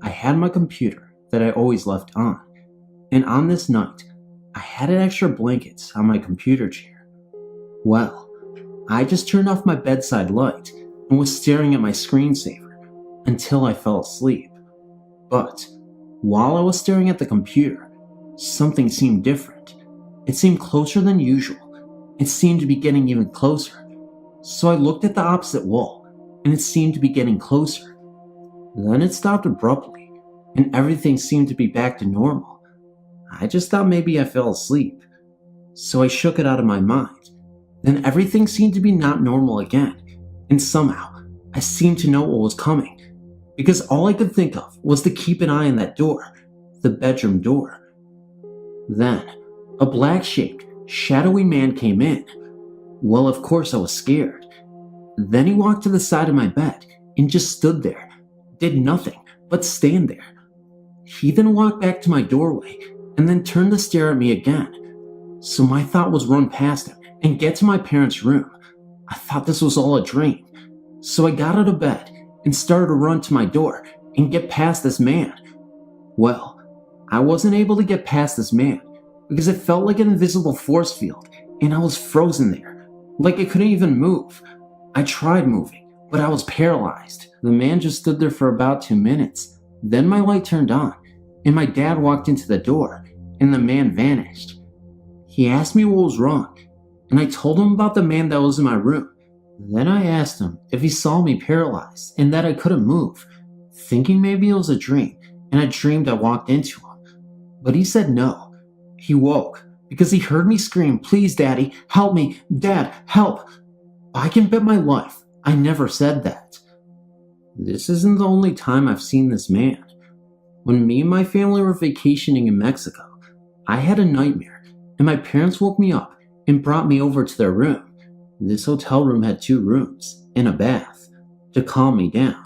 [SPEAKER 4] I had my computer that I always left on. And on this night, I had an extra blankets on my computer chair. Well, I just turned off my bedside light and was staring at my screensaver until I fell asleep. But while I was staring at the computer, something seemed different. It seemed closer than usual. It seemed to be getting even closer. So I looked at the opposite wall, and it seemed to be getting closer. Then it stopped abruptly, and everything seemed to be back to normal. I just thought maybe I fell asleep. So I shook it out of my mind. Then everything seemed to be not normal again, and somehow I seemed to know what was coming, because all I could think of was to keep an eye on that door, the bedroom door. Then, a black-shaped, shadowy man came in. Well, of course I was scared. Then he walked to the side of my bed and just stood there, did nothing but stand there. He then walked back to my doorway and then turned to stare at me again. So my thought was run past him and get to my parents' room. I thought this was all a dream. So I got out of bed and started to run to my door and get past this man. Well, I wasn't able to get past this man because it felt like an invisible force field, and I was frozen there, like I couldn't even move. I tried moving, but I was paralyzed. The man just stood there for about 2 minutes. Then my light turned on, and my dad walked into the door, and the man vanished. He asked me what was wrong, and I told him about the man that was in my room. Then I asked him if he saw me paralyzed and that I couldn't move, thinking maybe it was a dream, and I dreamed I walked into him. But he said no. He woke because he heard me scream, "Please, Daddy, help me! Dad, help!" I can bet my life I never said that. This isn't the only time I've seen this man. When me and my family were vacationing in Mexico, I had a nightmare, and my parents woke me up and brought me over to their room. This hotel room had 2 rooms and a bath to calm me down.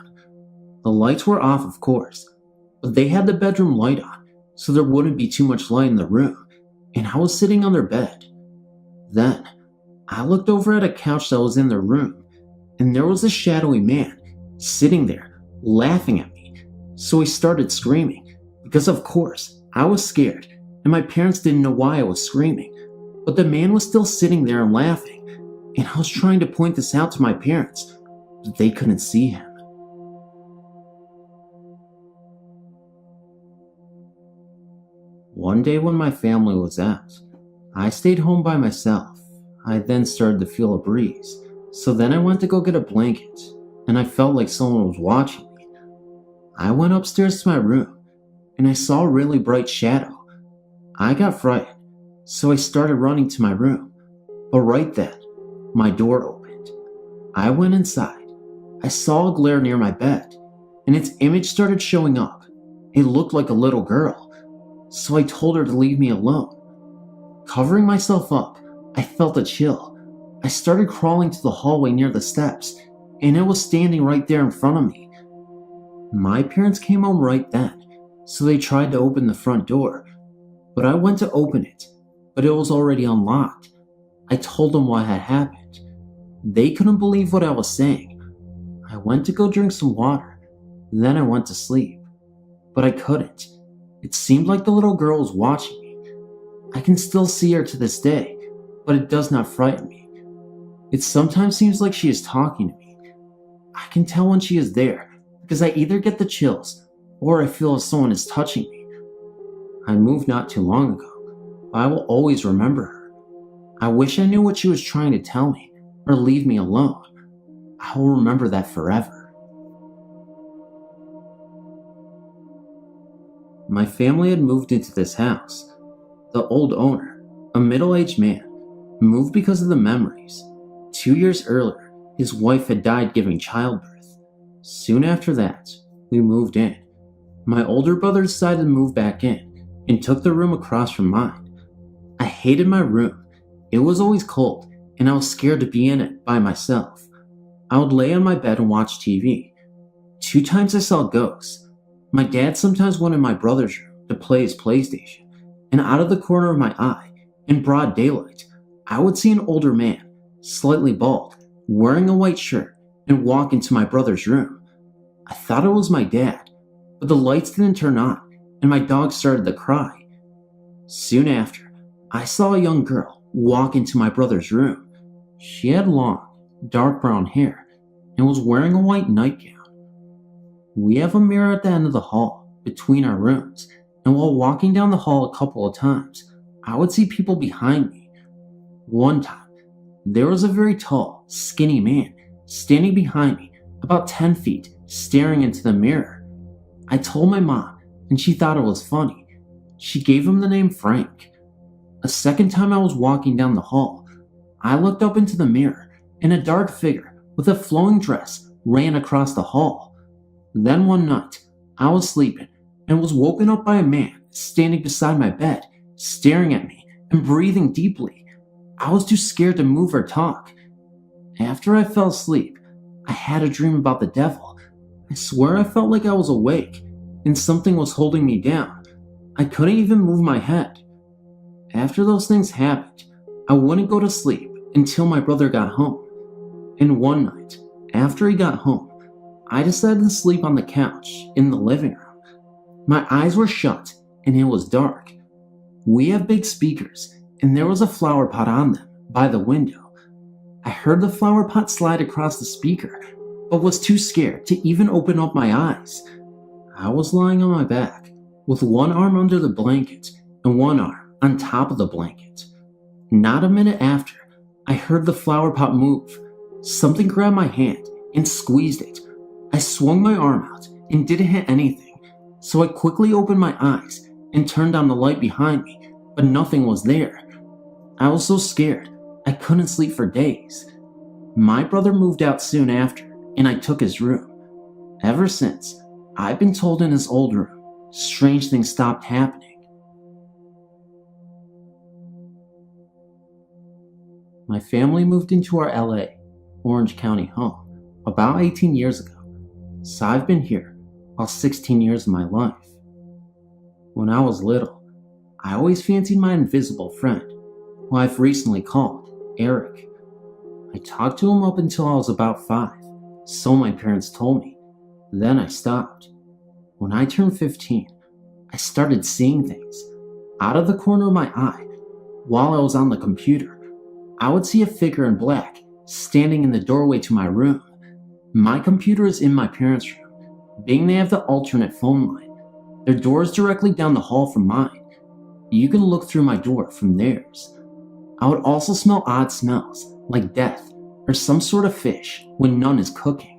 [SPEAKER 4] The lights were off, of course, but they had the bedroom light on, so there wouldn't be too much light in the room, and I was sitting on their bed. Then, I looked over at a couch that was in their room, and there was a shadowy man sitting there, laughing at me. So I started screaming, because of course, I was scared, and my parents didn't know why I was screaming, but the man was still sitting there and laughing, and I was trying to point this out to my parents, but they couldn't see him. One day when my family was out, I stayed home by myself. I then started to feel a breeze, so then I went to go get a blanket, and I felt like someone was watching me. I went upstairs to my room, and I saw a really bright shadow. I got frightened, so I started running to my room, but right then, my door opened,
[SPEAKER 1] I went inside. I saw a glare near my bed, and its image started showing up. It looked like a little girl, so I told her to leave me alone. Covering myself up, I felt a chill. I started crawling to the hallway near the steps, and it was standing right there in front of me. My parents came home right then, so they tried to open the front door, but I went to open it, but it was already unlocked. I told them what had happened. They couldn't believe what I was saying. I went to go drink some water, then I went to sleep, but I couldn't. It seemed like the little girl was watching me. I can still see her to this day, but it does not frighten me. It sometimes seems like she is talking to me. I can tell when she is there because I either get the chills or I feel as someone is touching me. I moved not too long ago, but I will always remember her. I wish I knew what she was trying to tell me or leave me alone. I will remember that forever. My family had moved into this house. The old owner, a middle-aged man, moved because of the memories. 2 years earlier, his wife had died giving childbirth. Soon after that, we moved in. My older brother decided to move back in and took the room across from mine. I hated my room. It was always cold, and I was scared to be in it by myself. I would lay on my bed and watch TV. 2 times I saw ghosts. My dad sometimes went in my brother's room to play his PlayStation, and out of the corner of my eye, in broad daylight, I would see an older man, slightly bald, wearing a white shirt, and walk into my brother's room. I thought it was my dad, but the lights didn't turn on, and my dog started to cry. Soon after, I saw a young girl walk into my brother's room. She had long, dark brown hair, and was wearing a white nightgown. We have a mirror at the end of the hall, between our rooms, and while walking down the hall a couple of times, I would see people behind me. One time, there was a very tall, skinny man standing behind me, about 10 feet, staring into the mirror. I told my mom, and she thought it was funny. She gave him the name Frank. A second time I was walking down the hall, I looked up into the mirror, and a dark figure with a flowing dress ran across the hall. Then one night, I was sleeping and was woken up by a man standing beside my bed, staring at me and breathing deeply. I was too scared to move or talk. After I fell asleep, I had a dream about the devil. I swear I felt like I was awake and something was holding me down. I couldn't even move my head. After those things happened, I wouldn't go to sleep until my brother got home. And one night, after he got home, I decided to sleep on the couch in the living room. My eyes were shut and it was dark. We have big speakers and there was a flower pot on them by the window. I heard the flower pot slide across the speaker, but was too scared to even open up my eyes. I was lying on my back with one arm under the blanket and one arm on top of the blanket. Not a minute after, I heard the flower pot move. Something grabbed my hand and squeezed it. I swung my arm out and didn't hit anything, so I quickly opened my eyes and turned on the light behind me, but nothing was there. I was so scared, I couldn't sleep for days. My brother moved out soon after, and I took his room. Ever since, I've been told in his old room, strange things stopped happening. My family moved into our LA, Orange County home about 18 years ago, so I've been here all 16 years of my life. When I was little, I always fancied my invisible friend, who I've recently called Eric. I talked to him up until I was about 5, so my parents told me. Then I stopped. When I turned 15, I started seeing things. Out of the corner of my eye, while I was on the computer, I would see a figure in black standing in the doorway to my room. My computer is in my parents' room, being they have the alternate phone line. Their door is directly down the hall from mine. You can look through my door from theirs. I would also smell odd smells, like death or some sort of fish, when none is cooking.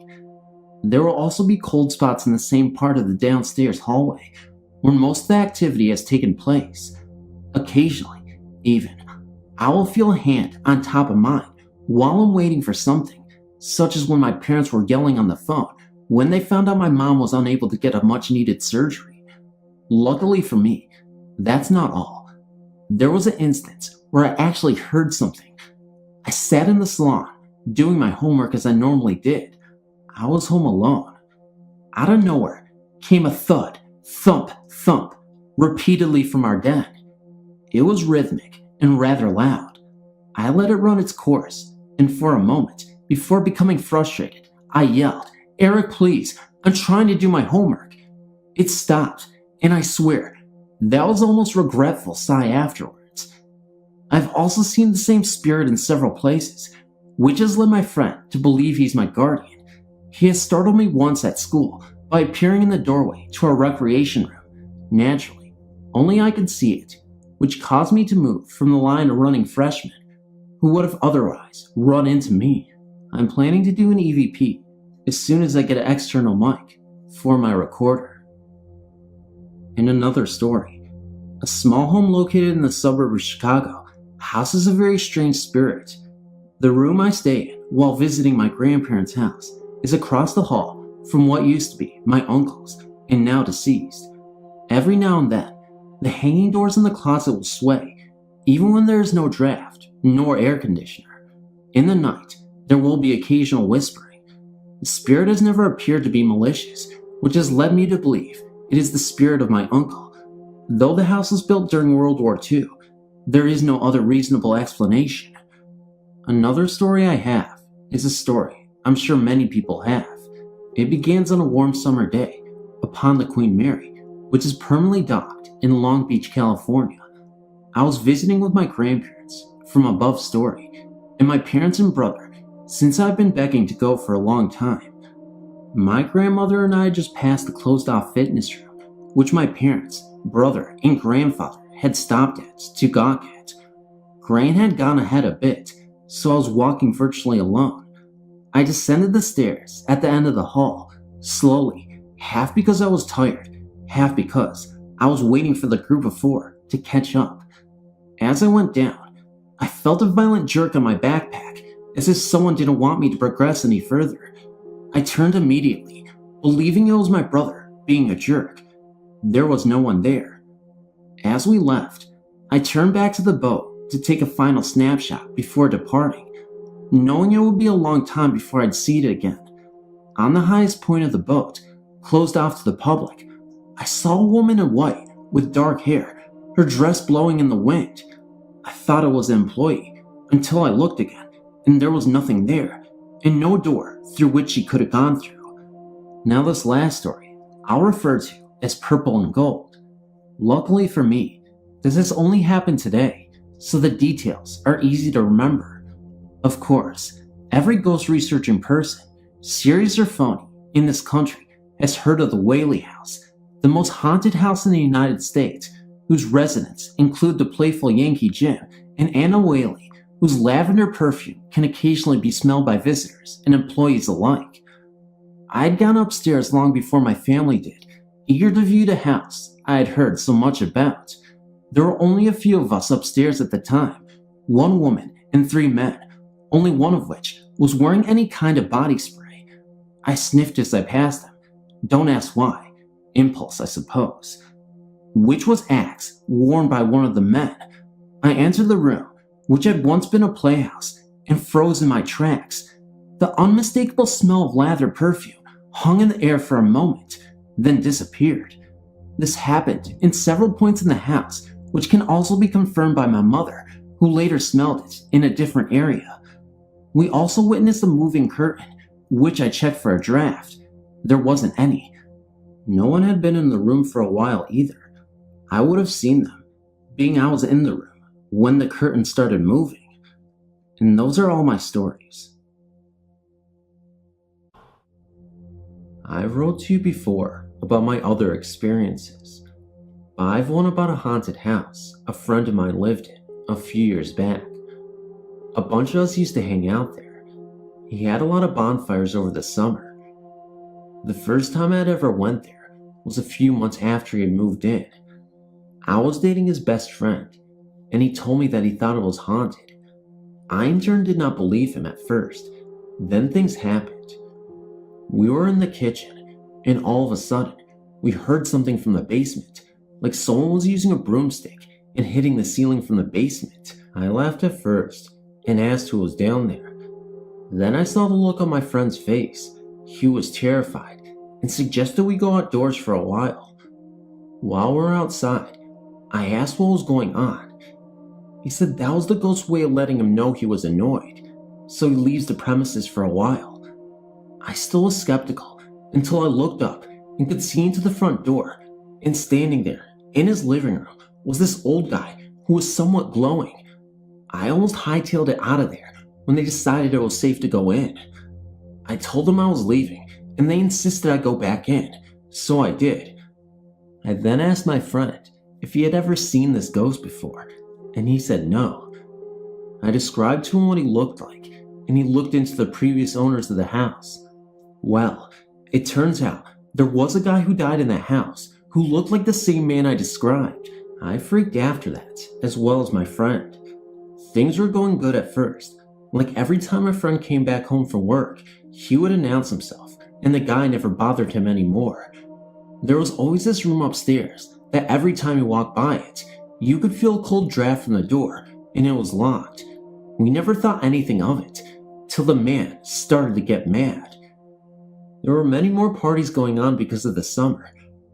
[SPEAKER 1] There will also be cold spots in the same part of the downstairs hallway, where most of the activity has taken place. Occasionally, even, I will feel a hand on top of mine while I'm waiting for something. such as when my parents were yelling on the phone when they found out my mom was unable to get a much needed surgery. Luckily for me, that's not all. There was an instance where I actually heard something. I sat in the salon, doing my homework as I normally did. I was home alone. Out of nowhere came a thud, thump, thump, repeatedly from our den. It was rhythmic and rather loud. I let it run its course, and for a moment, before becoming frustrated, I yelled, "Eric, please, I'm trying to do my homework." It stopped, and I swear, that was almost regretful sigh afterwards. I've also seen the same spirit in several places, which has led my friend to believe he's my guardian. He has startled me once at school by appearing in the doorway to our recreation room. Naturally, only I could see it, which caused me to move from the line of running freshmen, who would have otherwise run into me. I'm planning to do an EVP as soon as I get an external mic for my recorder. In another story, a small home located in the suburb of Chicago houses a very strange spirit. The room I stay in while visiting my grandparents' house is across the hall from what used to be my uncle's and now deceased. Every now and then, the hanging doors in the closet will sway, even when there is no draft nor air conditioner. In the night, there will be occasional whispering. The spirit has never appeared to be malicious, which has led me to believe it is the spirit of my uncle. Though the house was built during World War II, there is no other reasonable explanation. Another story I have is a story I'm sure many people have. It begins on a warm summer day upon the Queen Mary, which is permanently docked in Long Beach, California. I was visiting with my grandparents from above story, and my parents and brother, since I've been begging to go for a long time. My grandmother and I just passed the closed-off fitness room, which my parents, brother, and grandfather had stopped at to gawk at. Gran had gone ahead a bit, so I was walking virtually alone. I descended the stairs at the end of the hall, slowly, half because I was tired, half because I was waiting for the group of four to catch up. As I went down, I felt a violent jerk on my backpack, as if someone didn't want me to progress any further. I turned immediately, believing it was my brother being a jerk. There was no one there. As we left, I turned back to the boat to take a final snapshot before departing, knowing it would be a long time before I'd see it again. On the highest point of the boat, closed off to the public, I saw a woman in white with dark hair, her dress blowing in the wind. I thought it was an employee until I looked again, and there was nothing there, and no door through which she could have gone through. Now this last story, I'll refer to as Purple and Gold. Luckily for me, this has only happened today, so the details are easy to remember. Of course, every ghost researching person, serious or phony, in this country has heard of the Whaley House, the most haunted house in the United States, whose residents include the playful Yankee Jim and Anna Whaley, whose lavender perfume can occasionally be smelled by visitors and employees alike. I had gone upstairs long before my family did, eager to view the house I had heard so much about. There were only a few of us upstairs at the time, one woman and 3 men, only one of which was wearing any kind of body spray. I sniffed as I passed them. Don't ask why. Impulse, I suppose. Which was Axe, worn by one of the men. I entered the room, which had once been a playhouse, and froze in my tracks. The unmistakable smell of lather perfume hung in the air for a moment, then disappeared. This happened in several points in the house, which can also be confirmed by my mother, who later smelled it in a different area. We also witnessed a moving curtain, which I checked for a draft. There wasn't any. No one had been in the room for a while either. I would have seen them, being I was in the room when the curtain started moving. And those are all my stories. I've wrote to you before about my other experiences. I've one about a haunted house a friend of mine lived in a few years back. A bunch of us used to hang out there. He had a lot of bonfires over the summer. The first time I'd ever went there was a few months after he had moved in. I was dating his best friend, and he told me that he thought it was haunted. I in turn did not believe him at first,
[SPEAKER 2] Then things happened. We were in the kitchen, and all of a sudden, we heard something from the basement, like someone was using a broomstick and hitting the ceiling from the basement. I laughed at first and asked who was down there. Then I saw the look on my friend's face. He was terrified and suggested we go outdoors for a while. While we're outside, I asked what was going on. He said that was the ghost's way of letting him know he was annoyed, so he leaves the premises for a while. I still was skeptical until I looked up and could see into the front door, and standing there in his living room was this old guy who was somewhat glowing. I almost hightailed it out of there when they decided it was safe to go in. I told them I was leaving, and they insisted I go back in, so I did. I then asked my friend if he had ever seen this ghost before, and he said no. I described to him what he looked like, and he looked into the previous owners of the house. Well, it turns out there was a guy who died in that house who looked like the same man I described. I freaked after that, as well as my friend. Things were going good at first. Like every time my friend came back home from work, he would announce himself, and the guy never bothered him anymore. There was always this room upstairs that every time you walked by it, you could feel a cold draft from the door, and it was locked. We never thought anything of it, till the man started to get mad. There were many more parties going on because of the summer.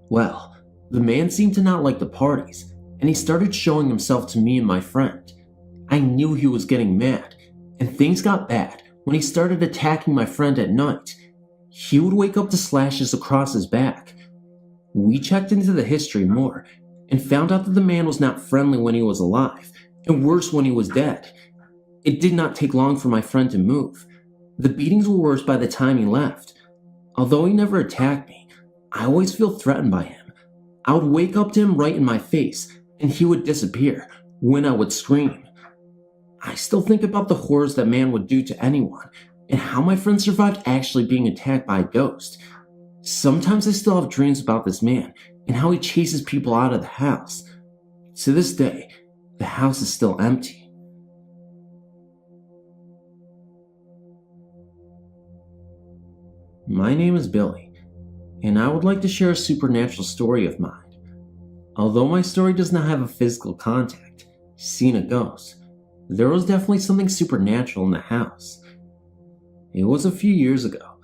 [SPEAKER 2] Well, the man seemed to not like the parties, and he started showing himself to me and my friend. I knew he was getting mad, and things got bad when he started attacking my friend at night. He would wake up to slashes across his back. We checked into the history more, and found out that the man was not friendly when he was alive, and worse when he was dead. It did not take long for my friend to move. The beatings were worse by the time he left. Although he never attacked me, I always feel threatened by him. I would wake up to him right in my face, and he would disappear when I would scream. I still think about the horrors that man would do to anyone, and how my friend survived actually being attacked by a ghost. Sometimes I still have dreams about this man, and how he chases people out of the house. To this day, the house is still empty. My name is Billy, and I would like to share a supernatural story of mine. Although my story does not have a physical contact, seeing a ghost, there was definitely something supernatural in the house. It was a few years ago,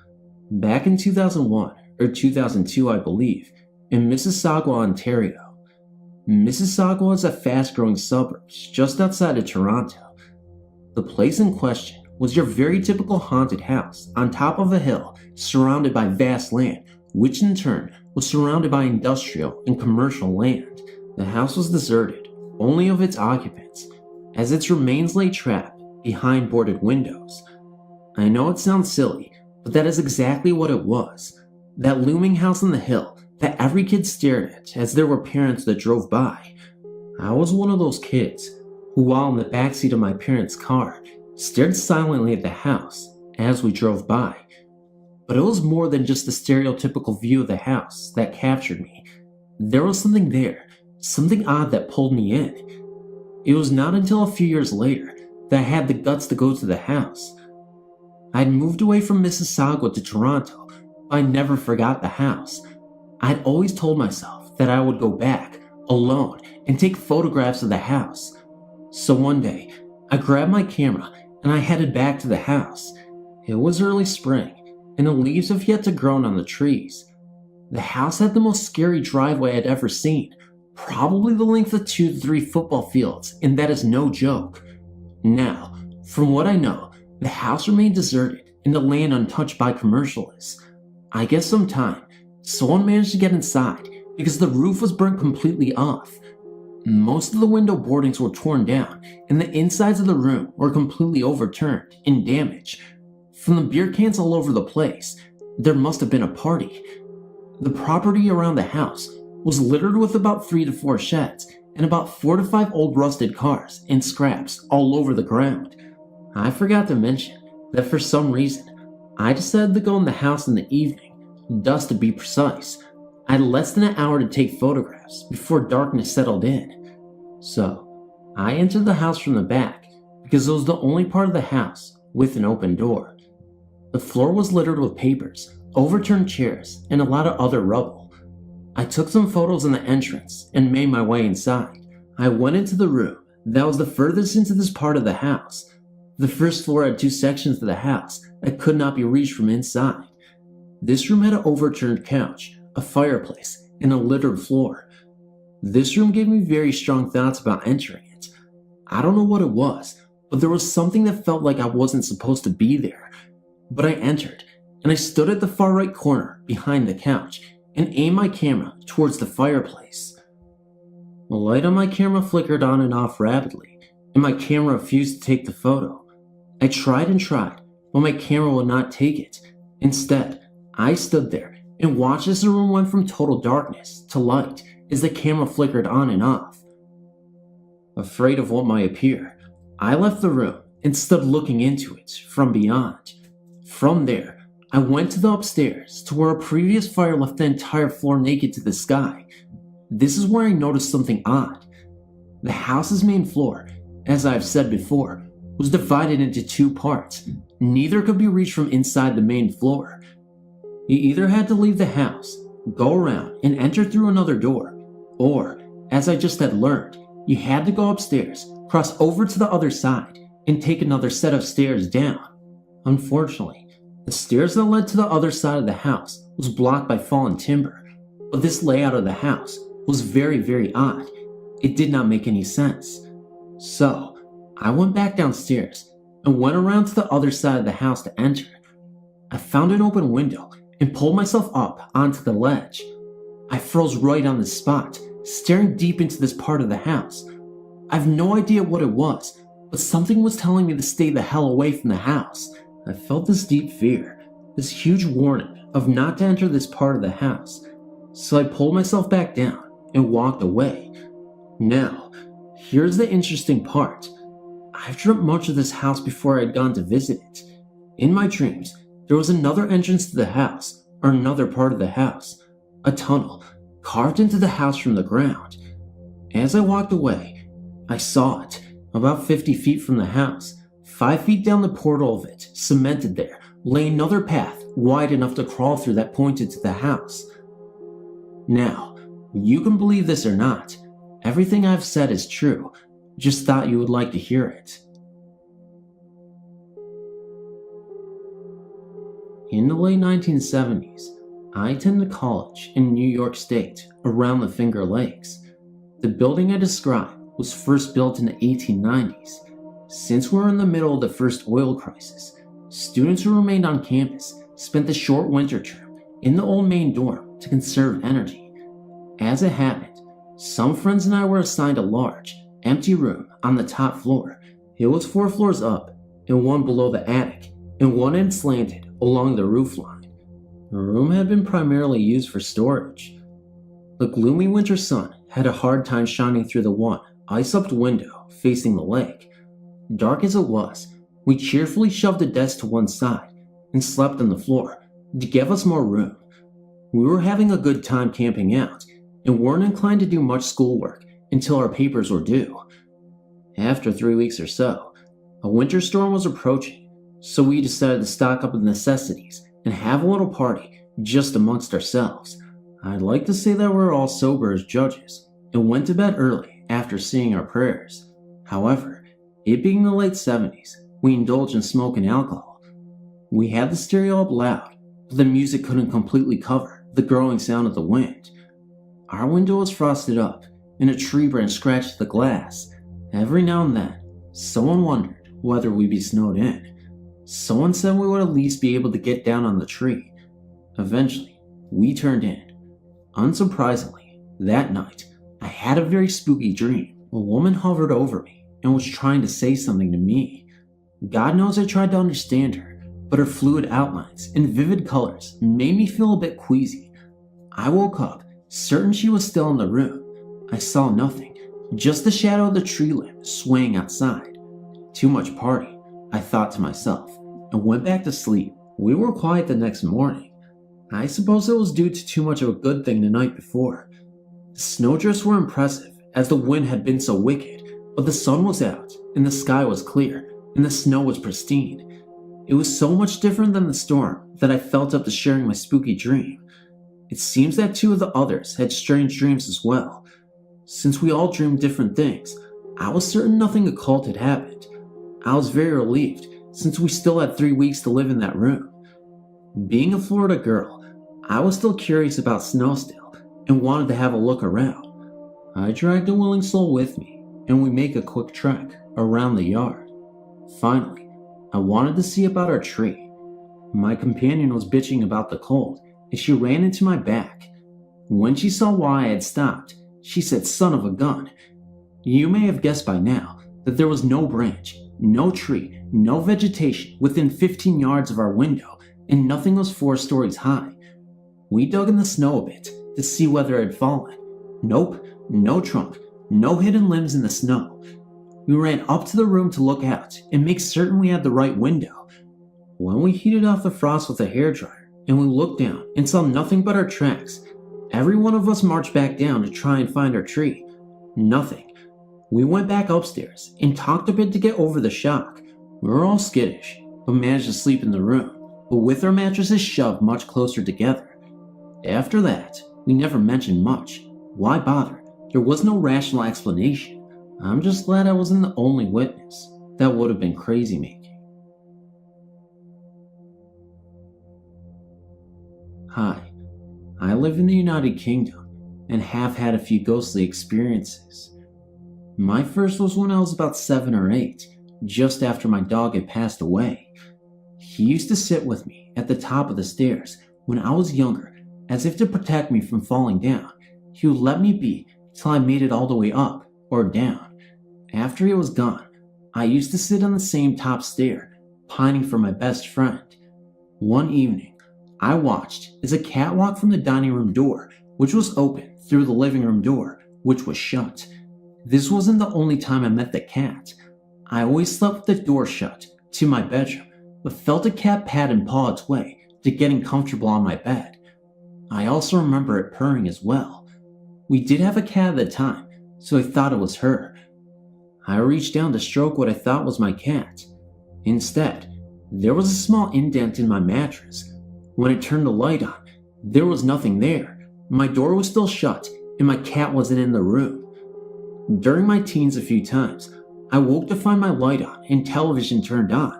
[SPEAKER 2] back in 2001 or 2002 I believe, in Mississauga, Ontario. Mississauga is a fast-growing suburb just outside of Toronto. The place in question was your very typical haunted house on top of a hill surrounded by vast land, which in turn was surrounded by industrial and commercial land. The house was deserted, only of its occupants, as its remains lay trapped behind boarded windows. I know it sounds silly, but that is exactly what it was. That looming house on the hill that every kid stared at as there were parents that drove by. I was one of those kids who, while in the backseat of my parents' car, stared silently at the house as we drove by. But it was more than just the stereotypical view of the house that captured me. There was something there, something odd that pulled me in. It was not until a few years later that I had the guts to go to the house. I'd moved away from Mississauga to Toronto, but I never forgot the house. I'd always told myself that I would go back, alone, and take photographs of the house. So one day, I grabbed my camera and I headed back to the house. It was early spring, and the leaves have yet to grow on the trees. The house had the most scary driveway I'd ever seen, probably the length of 2 to 3 football fields, and that is no joke. Now, from what I know, the house remained deserted and the land untouched by commercialists. I guess sometime, someone managed to get inside because the roof was burnt completely off. Most of the window boardings were torn down, and the insides of the room were completely overturned and damaged. From the beer cans all over the place, there must have been a party. The property around the house was littered with about 3 to 4 sheds and about 4 to 5 old rusted cars and scraps all over the ground. I forgot to mention that for some reason, I decided to go in the house in the evening, dusk to be precise. I had less than an hour to take photographs before darkness settled in. So, I entered the house from the back because it was the only part of the house with an open door. The floor was littered with papers, overturned chairs, and a lot of other rubble. I took some photos in the entrance and made my way inside. I went into the room that was the furthest into this part of the house. The first floor had 2 sections to the house that could not be reached from inside. This room had an overturned couch, a fireplace, and a littered floor. This room gave me very strong thoughts about entering it. I don't know what it was, but there was something that felt like I wasn't supposed to be there. But I entered, and I stood at the far right corner behind the couch and aimed my camera towards the fireplace. The light on my camera flickered on and off rapidly, and my camera refused to take the photo. I tried and tried, but my camera would not take it. Instead, I stood there and watched as the room went from total darkness to light as the camera flickered on and off. Afraid of what might appear, I left the room and stood looking into it from beyond. From there, I went to the upstairs to where a previous fire left the entire floor naked to the sky. This is where I noticed something odd. The house's main floor, as I've said before, was divided into 2 parts. Neither could be reached from inside the main floor. You either had to leave the house, go around, and enter through another door, or, as I just had learned, you had to go upstairs, cross over to the other side, and take another set of stairs down. Unfortunately, the stairs that led to the other side of the house was blocked by fallen timber, but this layout of the house was very, very odd. It did not make any sense. So, I went back downstairs and went around to the other side of the house to enter. I found an open window and pulled myself up onto the ledge. I froze right on the spot, staring deep into this part of the house. I have no idea what it was, but something was telling me to stay the hell away from the house. I felt this deep fear, this huge warning of not to enter this part of the house. So I pulled myself back down and walked away. Now, here's the interesting part. I've dreamt much of this house before I had gone to visit it. In my dreams, there was another entrance to the house, or another part of the house, a tunnel carved into the house from the ground. As I walked away, I saw it, about 50 feet from the house. 5 feet down the portal of it, cemented there, lay another path wide enough to crawl through that pointed to the house. Now, you can believe this or not, everything I've said is true. Just thought you would like to hear it. In the late 1970s, I attended college in New York State, around the Finger Lakes. The building I described was first built in the 1890s. Since we're in the middle of the first oil crisis, students who remained on campus spent the short winter term in the old main dorm to conserve energy. As it happened, some friends and I were assigned a large, empty room on the top floor. It was 4 floors up and 1 below the attic, and 1 end slanted along the roofline. The room had been primarily used for storage. The gloomy winter sun had a hard time shining through the one ice-upped window facing the lake. Dark as it was, we cheerfully shoved a desk to one side and slept on the floor to give us more room. We were having a good time camping out and weren't inclined to do much schoolwork until our papers were due. After 3 weeks or so, a winter storm was approaching, so we decided to stock up on necessities and have a little party just amongst ourselves. I'd like to say that we were all sober as judges and went to bed early after saying our prayers. However, it being the late 70s, we indulged in smoke and alcohol. We had the stereo up loud, but the music couldn't completely cover the growing sound of the wind. Our window was frosted up, and a tree branch scratched the glass. Every now and then, someone wondered whether we'd be snowed in. Someone said we would at least be able to get down on the tree. Eventually, we turned in. Unsurprisingly, that night, I had a very spooky dream. A woman hovered over me and was trying to say something to me. God knows I tried to understand her, but her fluid outlines and vivid colors made me feel a bit queasy. I woke up, certain she was still in the room. I saw nothing, just the shadow of the tree limb swaying outside. Too much party, I thought to myself, and went back to sleep. We were quiet the next morning. I suppose it was due to too much of a good thing the night before. The snowdrifts were impressive, as the wind had been so wicked, but the sun was out, and the sky was clear, and the snow was pristine.
[SPEAKER 1] It was so much different than the storm that I felt up to sharing my spooky dream. It seems that two of the others had strange dreams as well. Since we all dreamed different things, I was certain nothing occult had happened. I was very relieved, since we still had 3 weeks to live in that room. Being a Florida girl, I was still curious about snow still, and wanted to have a look around. I dragged a willing soul with me, and we make a quick trek around the yard. Finally, I wanted to see about our tree. My companion was bitching about the cold, and she ran into my back. When she saw why I had stopped, she said, "Son of a gun." You may have guessed by now that there was no branch, no tree, no vegetation within 15 yards of our window, and nothing was 4 stories high. We dug in the snow a bit to see whether it had fallen. Nope, no trunk, no hidden limbs in the snow. We ran up to the room to look out and make certain we had the right window. When we heated off the frost with a hairdryer and we looked down and saw nothing but our tracks, every one of us marched back down to try and find our tree. Nothing. We went back upstairs and talked a bit to get over the shock. We were all skittish, but managed to sleep in the room, but with our mattresses shoved much closer together. After that, we never mentioned much. Why bother? There was no rational explanation. I'm just glad I wasn't the only witness. That would have been crazy making. Hi, I live in the United Kingdom and have had a few ghostly experiences. My first was when I was about 7 or 8, just after my dog had passed away. He used to sit with me at the top of the stairs when I was younger, as if to protect me from falling down. He would let me be till I made it all the way up or down. After he was gone, I used to sit on the same top stair, pining for my best friend. One evening, I watched as a cat walked from the dining room door, which was open, through the living room door, which was shut. This wasn't the only time I met the cat. I always slept with the door shut to my bedroom, but felt a cat pat and paw its way to getting comfortable on my bed. I also remember it purring as well. We did have a cat at the time, so I thought it was her. I reached down to stroke what I thought was my cat. Instead, there was a small indent in my mattress. When I turned the light on, there was nothing there. My door was still shut, and my cat wasn't in the room. During my teens a few times, I woke to find my light on and television turned on.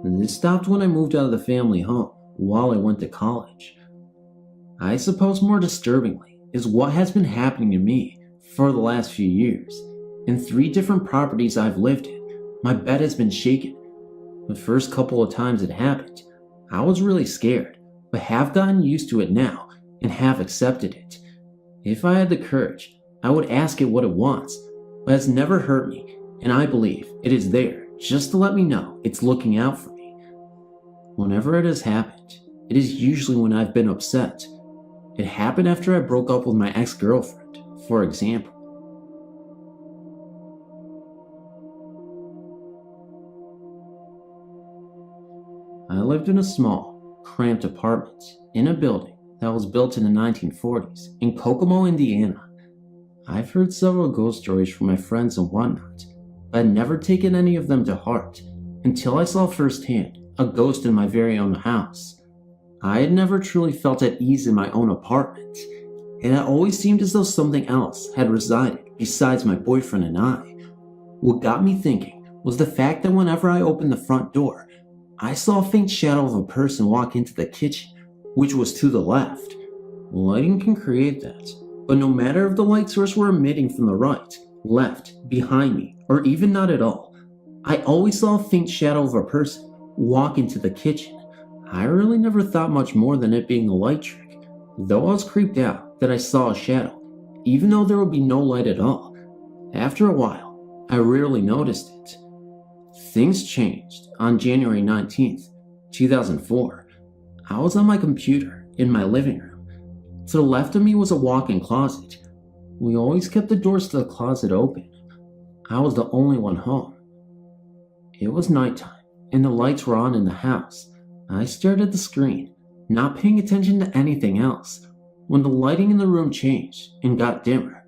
[SPEAKER 1] This stopped when I moved out of the family home while I went to college. I suppose more disturbingly is what has been happening to me for the last few years. In 3 different properties I've lived in, my bed has been shaken. The first couple of times it happened, I was really scared, but have gotten used to it now and have accepted it. If I had the courage, I would ask it what it wants, but it's never hurt me, and I believe it is there just to let me know it's looking out for me. Whenever it has happened, it is usually when I've been upset. It happened after I broke up with my ex-girlfriend, for example. I lived in a small, cramped apartment in a building that was built in the 1940s in Kokomo, Indiana. I've heard several ghost stories from my friends and whatnot, but I'd never taken any of them to heart until I saw firsthand a ghost in my very own house. I had never truly felt at ease in my own apartment. It had always seemed as though something else had resided besides my boyfriend and I. What got me thinking was the fact that whenever I opened the front door, I saw a faint shadow of a person walk into the kitchen, which was to the left. Lighting can create that, but no matter if the light source were emitting from the right, left, behind me, or even not at all, I always saw a faint shadow of a person walk into the kitchen. I really never thought much more than it being a light trick, though I was creeped out that I saw a shadow, even though there would be no light at all. After a while, I rarely noticed it. Things changed on January 19th, 2004. I was on my computer in my living room. To the left of me was a walk-in closet. We always kept the doors to the closet open. I was the only one home. It was nighttime, and the lights were on in the house. I stared at the screen, not paying attention to anything else, when the lighting in the room changed and got dimmer.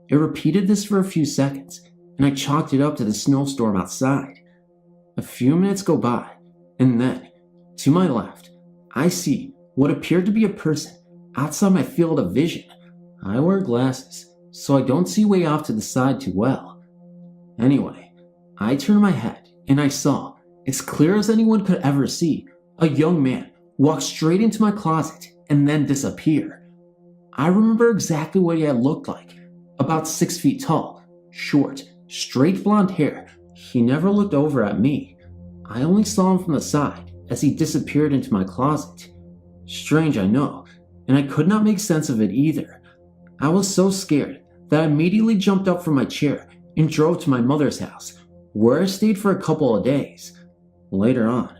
[SPEAKER 1] It repeated this for a few seconds, and I chalked it up to the snowstorm outside. A few minutes go by, and then To my left, I see what appeared to be a person outside my field of vision. I wear glasses, so I don't see way off to the side too well. Anyway, I turned my head and I saw, as clear as anyone could ever see, a young man walk straight into my closet and then disappear. I remember exactly what he had looked like. About 6 feet tall, short, straight blonde hair. He never looked over at me. I only saw him from the side as he disappeared into my closet. Strange, I know, and I could not make sense of it either. I was so scared that I immediately jumped up from my chair and drove to my mother's house, where I stayed for a couple of days. Later on,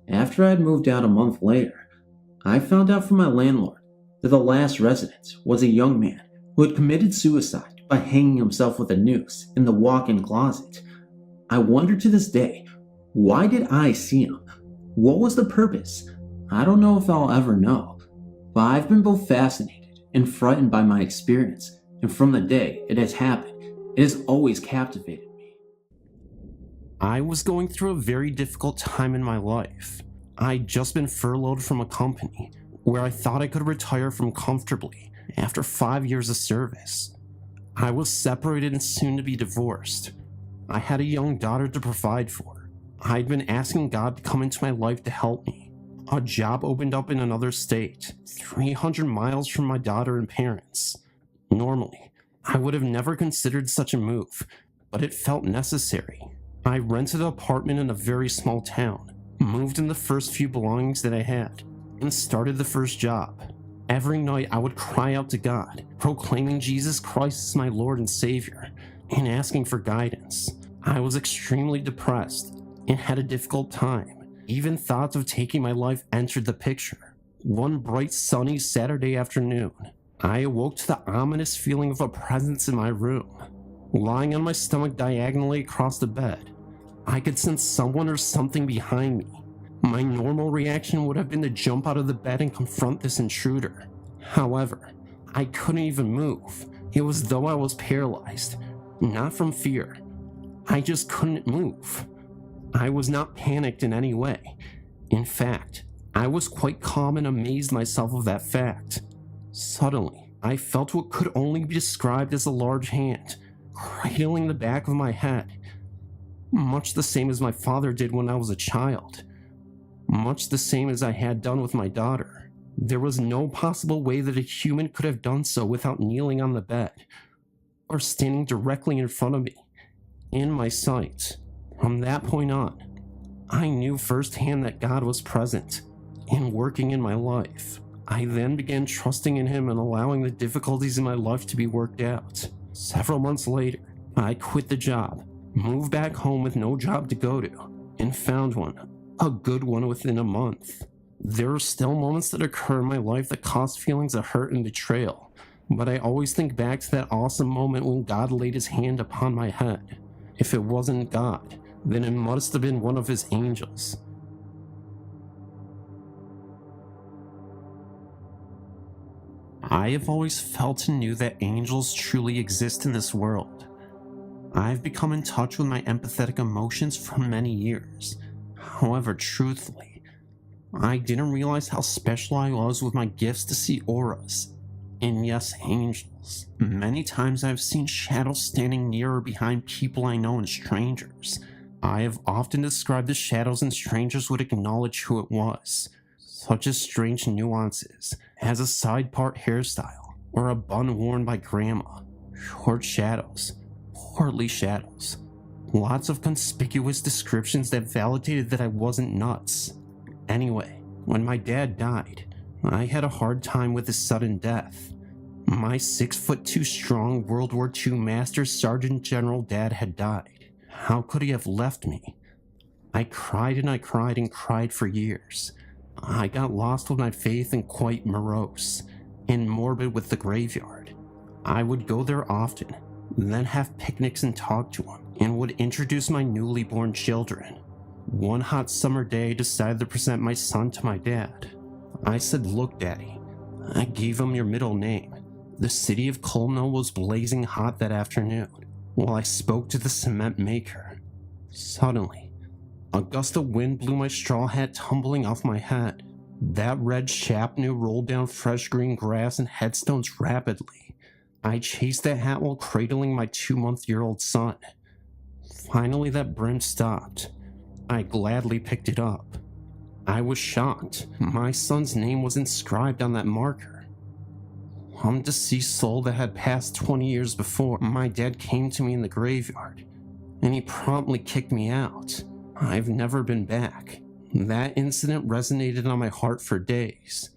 [SPEAKER 1] after I had moved out a month later, I found out from my landlord that the last resident was a young man who had committed suicide by hanging himself with a noose in the walk-in closet. I wonder to this day, why did I see him? What was the purpose? I don't know if I'll ever know, but I've been both fascinated and frightened by my experience, and from the day it has happened, it has always captivated me.
[SPEAKER 5] I was going through a very difficult time in my life. I'd just been furloughed from a company where I thought I could retire from comfortably after 5 years of service. I was separated and soon to be divorced. I had a young daughter to provide for. I'd been asking God to come into my life to help me. A job opened up in another state, 300 miles from my daughter and parents. Normally, I would have never considered such a move, but it felt necessary. I rented an apartment in a very small town, moved in the first few belongings that I had, and started the first job. Every night I would cry out to God, proclaiming Jesus Christ as my Lord and Savior, and asking for guidance. I was extremely depressed and had a difficult time. Even thoughts of taking my life entered the picture. One bright sunny Saturday afternoon, I awoke to the ominous feeling of a presence in my room. Lying on my stomach diagonally across the bed, I could sense someone or something behind me. My normal reaction would have been to jump out of the bed and confront this intruder. However, I couldn't even move. It was as though I was paralyzed, not from fear. I just couldn't move. I was not panicked in any way. In fact, I was quite calm and amazed myself of that fact. Suddenly, I felt what could only be described as a large hand, cradling the back of my head. Much the same as my father did when I was a child. Much the same as I had done with my daughter. There was no possible way that a human could have done so without kneeling on the bed, or standing directly in front of me, in my sight. From that point on, I knew firsthand that God was present and working in my life. I then began trusting in Him and allowing the difficulties in my life to be worked out. Several months later, I quit the job, moved back home with no job to go to, and found one, a good one, within a month. There are still moments that occur in my life that cause feelings of hurt and betrayal, but I always think back to that awesome moment when God laid His hand upon my head. If it wasn't God, then it must have been one of His angels. I have always felt and knew that angels truly exist in this world. I've become in touch with my empathetic emotions for many years. However, truthfully, I didn't realize how special I was with my gifts to see auras, and yes, angels. Many times I've seen shadows standing near or behind people I know and strangers. I have often described the shadows and strangers would acknowledge who it was, such as strange nuances, as a side part hairstyle, or a bun worn by grandma, short shadows, portly shadows, lots of conspicuous descriptions that validated that I wasn't nuts. Anyway, when my dad died, I had a hard time with his sudden death. My 6'2" strong World War II Master Sergeant General dad had died. How could he have left me? I cried and I cried and cried for years. I got lost with my faith and quite morose and morbid with the graveyard. I would go there often, then have picnics and talk to him, and would introduce my newly born children. One hot summer day, I decided to present my son to my dad. I said, "Look, Daddy, I gave him your middle name." The city of Kolno was blazing hot that afternoon while I spoke to the cement maker. Suddenly, A gust of wind blew my straw hat tumbling off my head. That red chapnoo rolled down fresh green grass and headstones rapidly. I chased that hat while cradling my 2-month-old son. Finally, that brim stopped. I gladly picked it up. I was shocked. My son's name was inscribed on that marker. Some deceased soul that had passed 20 years before. My dad came to me in the graveyard, and he promptly kicked me out. I've never been back. That incident resonated on my heart for days.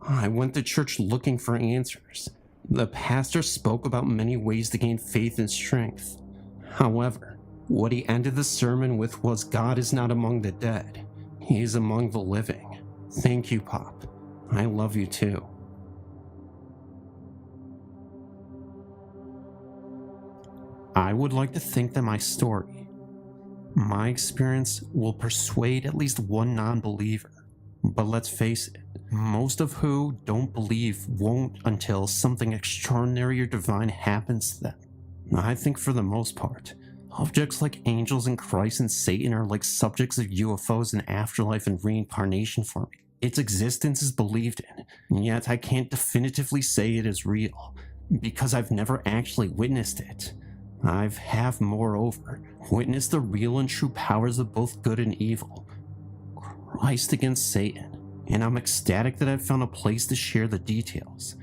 [SPEAKER 5] I went to church looking for answers. The pastor spoke about many ways to gain faith and strength. However, what he ended the sermon with was, God is not among the dead. He is among the living. Thank you, Pop. I love you too. I would like to think that my story, my experience, will persuade at least one non-believer. But let's face it, most of who don't believe won't until something extraordinary or divine happens to them. I think for the most part, objects like angels and Christ and Satan are like subjects of UFOs and afterlife and reincarnation for me. Its existence is believed in, yet I can't definitively say it is real, because I've never actually witnessed it. I have, moreover, witnessed the real and true powers of both good and evil, Christ against Satan, and I'm ecstatic that I've found a place to share the details.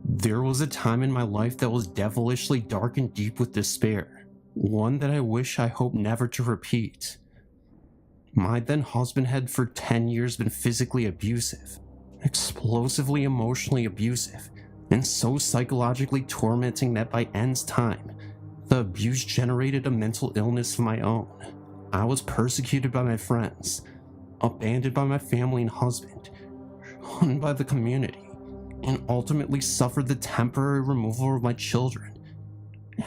[SPEAKER 5] There was a time in my life that was devilishly dark and deep with despair, one that I hope never to repeat. My then husband had for 10 years been physically abusive, explosively emotionally abusive, and so psychologically tormenting that by end's time, the abuse generated a mental illness of my own. I was persecuted by my friends, abandoned by my family and husband, shunned by the community, and ultimately suffered the temporary removal of my children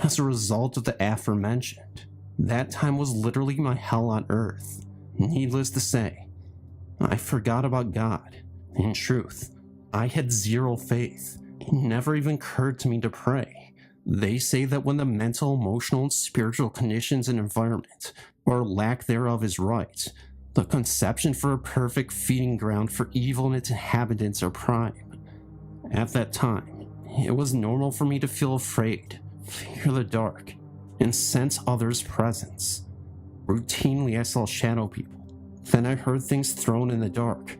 [SPEAKER 5] as a result of the aforementioned. That time was literally my hell on earth. Needless to say, I forgot about God. In truth, I had zero faith. It never even occurred to me to pray. They say that when the mental, emotional, and spiritual conditions and environment, or lack thereof, is right, the conception for a perfect feeding ground for evil and its inhabitants are prime. At that time, it was normal for me to feel afraid, fear the dark, and sense others' presence. Routinely, I saw shadow people. Then I heard things thrown in the dark,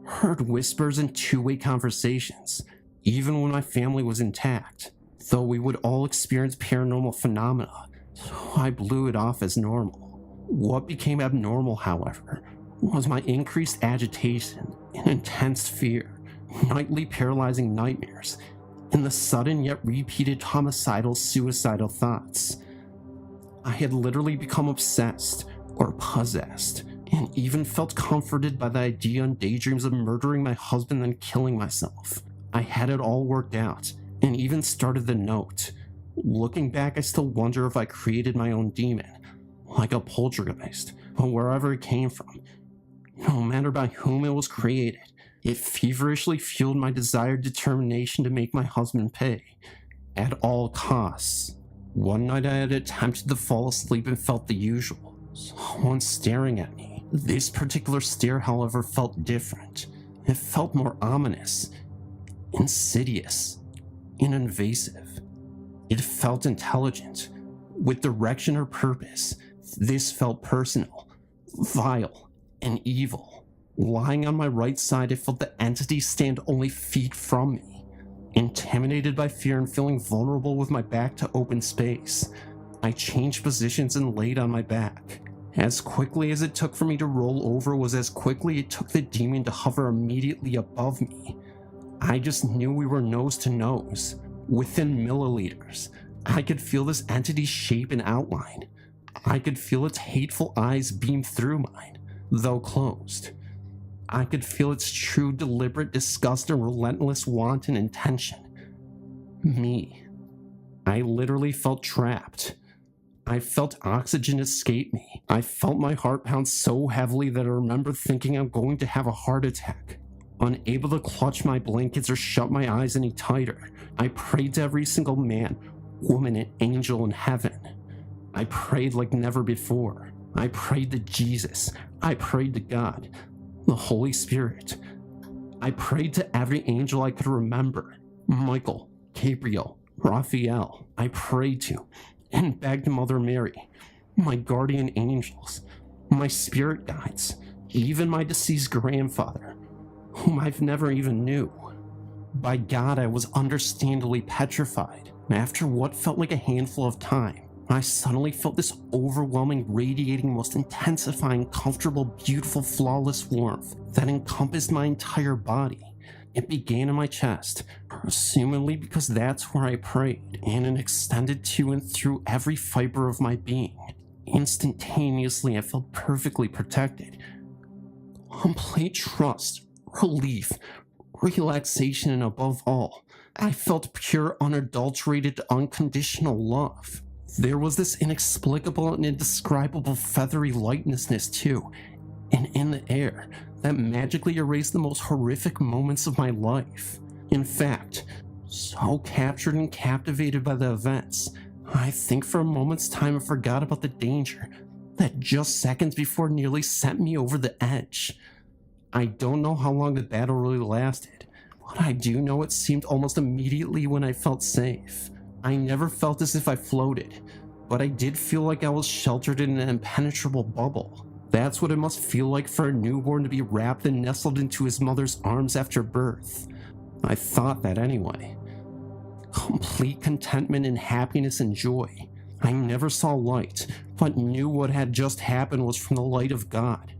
[SPEAKER 5] heard whispers and two-way conversations, even when my family was intact, though we would all experience paranormal phenomena, so I blew it off as normal. What became abnormal, however, was my increased agitation and intense fear, nightly paralyzing nightmares, and the sudden yet repeated homicidal, suicidal thoughts. I had literally become obsessed or possessed, and even felt comforted by the idea and daydreams of murdering my husband and killing myself. I had it all worked out, and even started the note. Looking back, I still wonder if I created my own demon, like a poltergeist, but wherever it came from. No matter by whom it was created, it feverishly fueled my desired determination to make my husband pay, at all costs. One night I had attempted to fall asleep and felt the usual, someone staring at me. This particular stare, however, felt different. It felt more ominous, insidious, and invasive. It felt intelligent, with direction or purpose. This felt personal, vile, and evil. Lying on my right side, I felt the entity stand only feet from me. Intimidated by fear and feeling vulnerable with my back to open space, I changed positions and laid on my back. As quickly as it took for me to roll over was as quickly it took the demon to hover immediately above me. I just knew we were nose to nose, within milliliters. I could feel this entity's shape and outline. I could feel its hateful eyes beam through mine, though closed. I could feel its true, deliberate disgust and relentless wanton intention. Me. I literally felt trapped. I felt oxygen escape me. I felt my heart pound so heavily that I remember thinking I'm going to have a heart attack. Unable to clutch my blankets or shut my eyes any tighter, I prayed to every single man, woman, and angel in heaven. I prayed like never before. I prayed to Jesus. I prayed to God, the Holy Spirit. I prayed to every angel I could remember. Michael, Gabriel, Raphael. I prayed to and begged Mother Mary, my guardian angels, my spirit guides, even my deceased grandfather, whom I've never even knew. By God, I was understandably petrified. After what felt like a handful of time, I suddenly felt this overwhelming, radiating, most intensifying, comfortable, beautiful, flawless warmth that encompassed my entire body. It began in my chest, assumedly because that's where I prayed, and it extended to and through every fiber of my being. Instantaneously, I felt perfectly protected. Complete trust, relief, relaxation, and above all, I felt pure, unadulterated, unconditional love. There was this inexplicable and indescribable feathery lightness too, and in the air, that magically erased the most horrific moments of my life. In fact, so captured and captivated by the events, I think for a moment's time I forgot about the danger that just seconds before nearly sent me over the edge. I don't know how long the battle really lasted, but I do know it seemed almost immediately when I felt safe. I never felt as if I floated, but I did feel like I was sheltered in an impenetrable bubble. That's what it must feel like for a newborn to be wrapped and nestled into his mother's arms after birth. I thought that anyway. Complete contentment and happiness and joy. I never saw light, but knew what had just happened was from the light of God.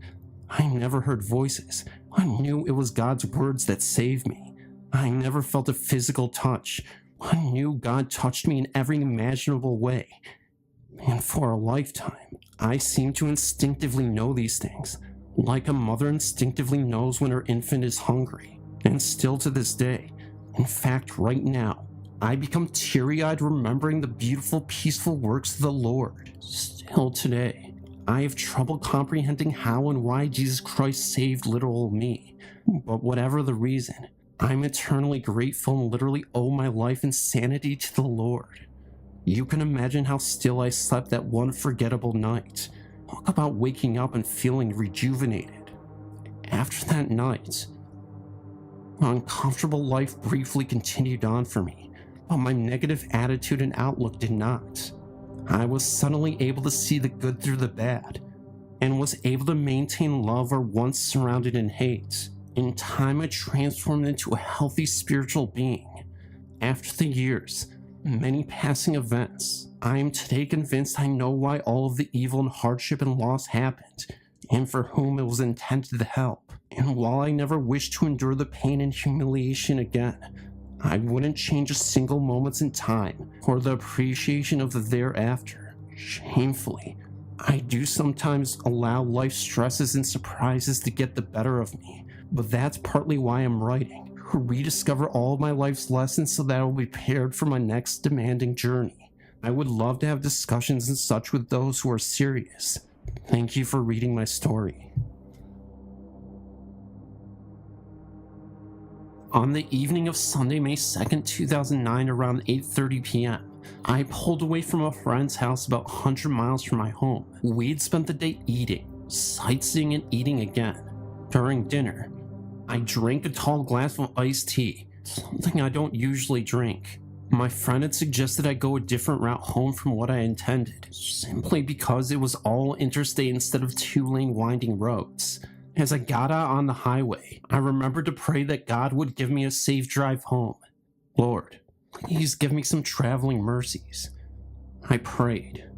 [SPEAKER 5] I never heard voices. I knew it was God's words that saved me. I never felt a physical touch. I knew God touched me in every imaginable way. And for a lifetime, I seemed to instinctively know these things, like a mother instinctively knows when her infant is hungry. And still to this day, in fact right now, I become teary-eyed remembering the beautiful, peaceful works of the Lord. Still today, I have trouble comprehending how and why Jesus Christ saved literal me. But whatever the reason, I'm eternally grateful and literally owe my life and sanity to the Lord. You can imagine how still I slept that one forgettable night. Talk about waking up and feeling rejuvenated. After that night, uncomfortable life briefly continued on for me, but my negative attitude and outlook did not. I was suddenly able to see the good through the bad, and was able to maintain love where once surrounded in hate. In time, I transformed into a healthy spiritual being. After the years, many passing events, I am today convinced I know why all of the evil and hardship and loss happened, and for whom it was intended to help. And while I never wish to endure the pain and humiliation again, I wouldn't change a single moment in time or the appreciation of the thereafter. Shamefully, I do sometimes allow life's stresses and surprises to get the better of me, but that's partly why I'm writing. Rediscover all of my life's lessons so that I will be prepared for my next demanding journey. I would love to have discussions and such with those who are serious. Thank you for reading my story. On the evening of Sunday, May 2nd, 2009, around 8:30 p.m., I pulled away from a friend's house about 100 miles from my home. We'd spent the day eating, sightseeing, and eating again. During dinner, I drank a tall glass of iced tea, something I don't usually drink. My friend had suggested I go a different route home from what I intended, simply because it was all interstate instead of two-lane winding roads. As I got out on the highway, I remembered to pray that God would give me a safe drive home. Lord, please give me some traveling mercies. I prayed.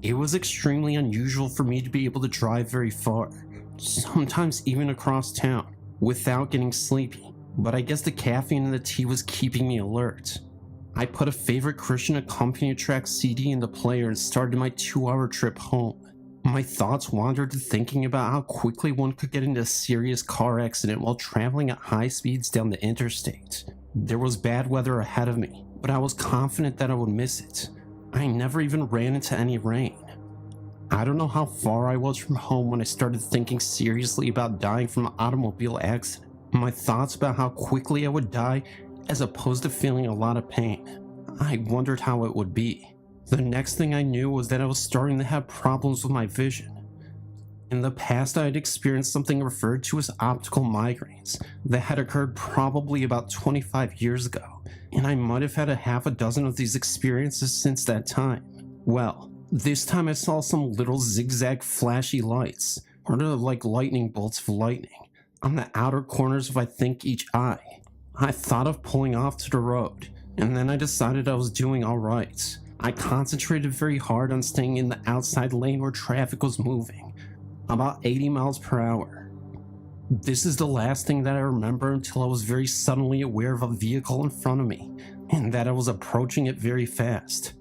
[SPEAKER 5] It was extremely unusual for me to be able to drive very far, sometimes even across town, without getting sleepy, but I guess the caffeine in the tea was keeping me alert. I put a favorite Christian accompaniment track CD in the player and started my 2-hour trip home. My thoughts wandered to thinking about how quickly one could get into a serious car accident while traveling at high speeds down the interstate. There was bad weather ahead of me, but I was confident that I would miss it. I never even ran into any rain. I don't know how far I was from home when I started thinking seriously about dying from an automobile accident. My thoughts about how quickly I would die as opposed to feeling a lot of pain. I wondered how it would be. The next thing I knew was that I was starting to have problems with my vision. In the past, I had experienced something referred to as optical migraines that had occurred probably about 25 years ago, and I might have had a half a dozen of these experiences since that time. Well, this time I saw some little zigzag flashy lights, or like lightning bolts of lightning, on the outer corners of I think each eye. I thought of pulling off to the road, and then I decided I was doing alright. I concentrated very hard on staying in the outside lane where traffic was moving, about 80 miles per hour. This is the last thing that I remember until I was very suddenly aware of a vehicle in front of me, and that I was approaching it very fast.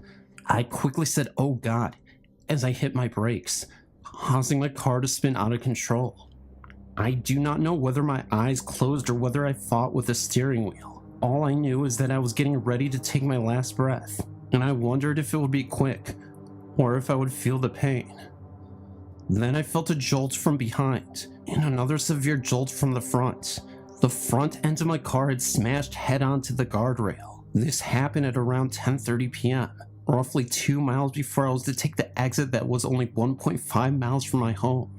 [SPEAKER 5] I quickly said, "Oh God," as I hit my brakes, causing my car to spin out of control. I do not know whether my eyes closed or whether I fought with the steering wheel. All I knew is that I was getting ready to take my last breath, and I wondered if it would be quick, or if I would feel the pain. Then I felt a jolt from behind, and another severe jolt from the front. The front end of my car had smashed head on to the guardrail. This happened at around 10:30 p.m., roughly 2 miles before I was to take the exit that was only 1.5 miles from my home.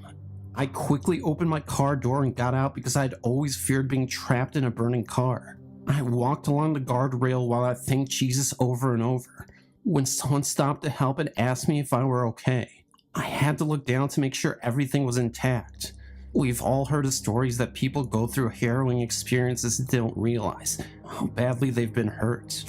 [SPEAKER 5] I quickly opened my car door and got out because I had always feared being trapped in a burning car. I walked along the guardrail while I thanked Jesus over and over, when someone stopped to help and asked me if I were okay. I had to look down to make sure everything was intact. We've all heard of stories that people go through harrowing experiences and don't realize how badly they've been hurt.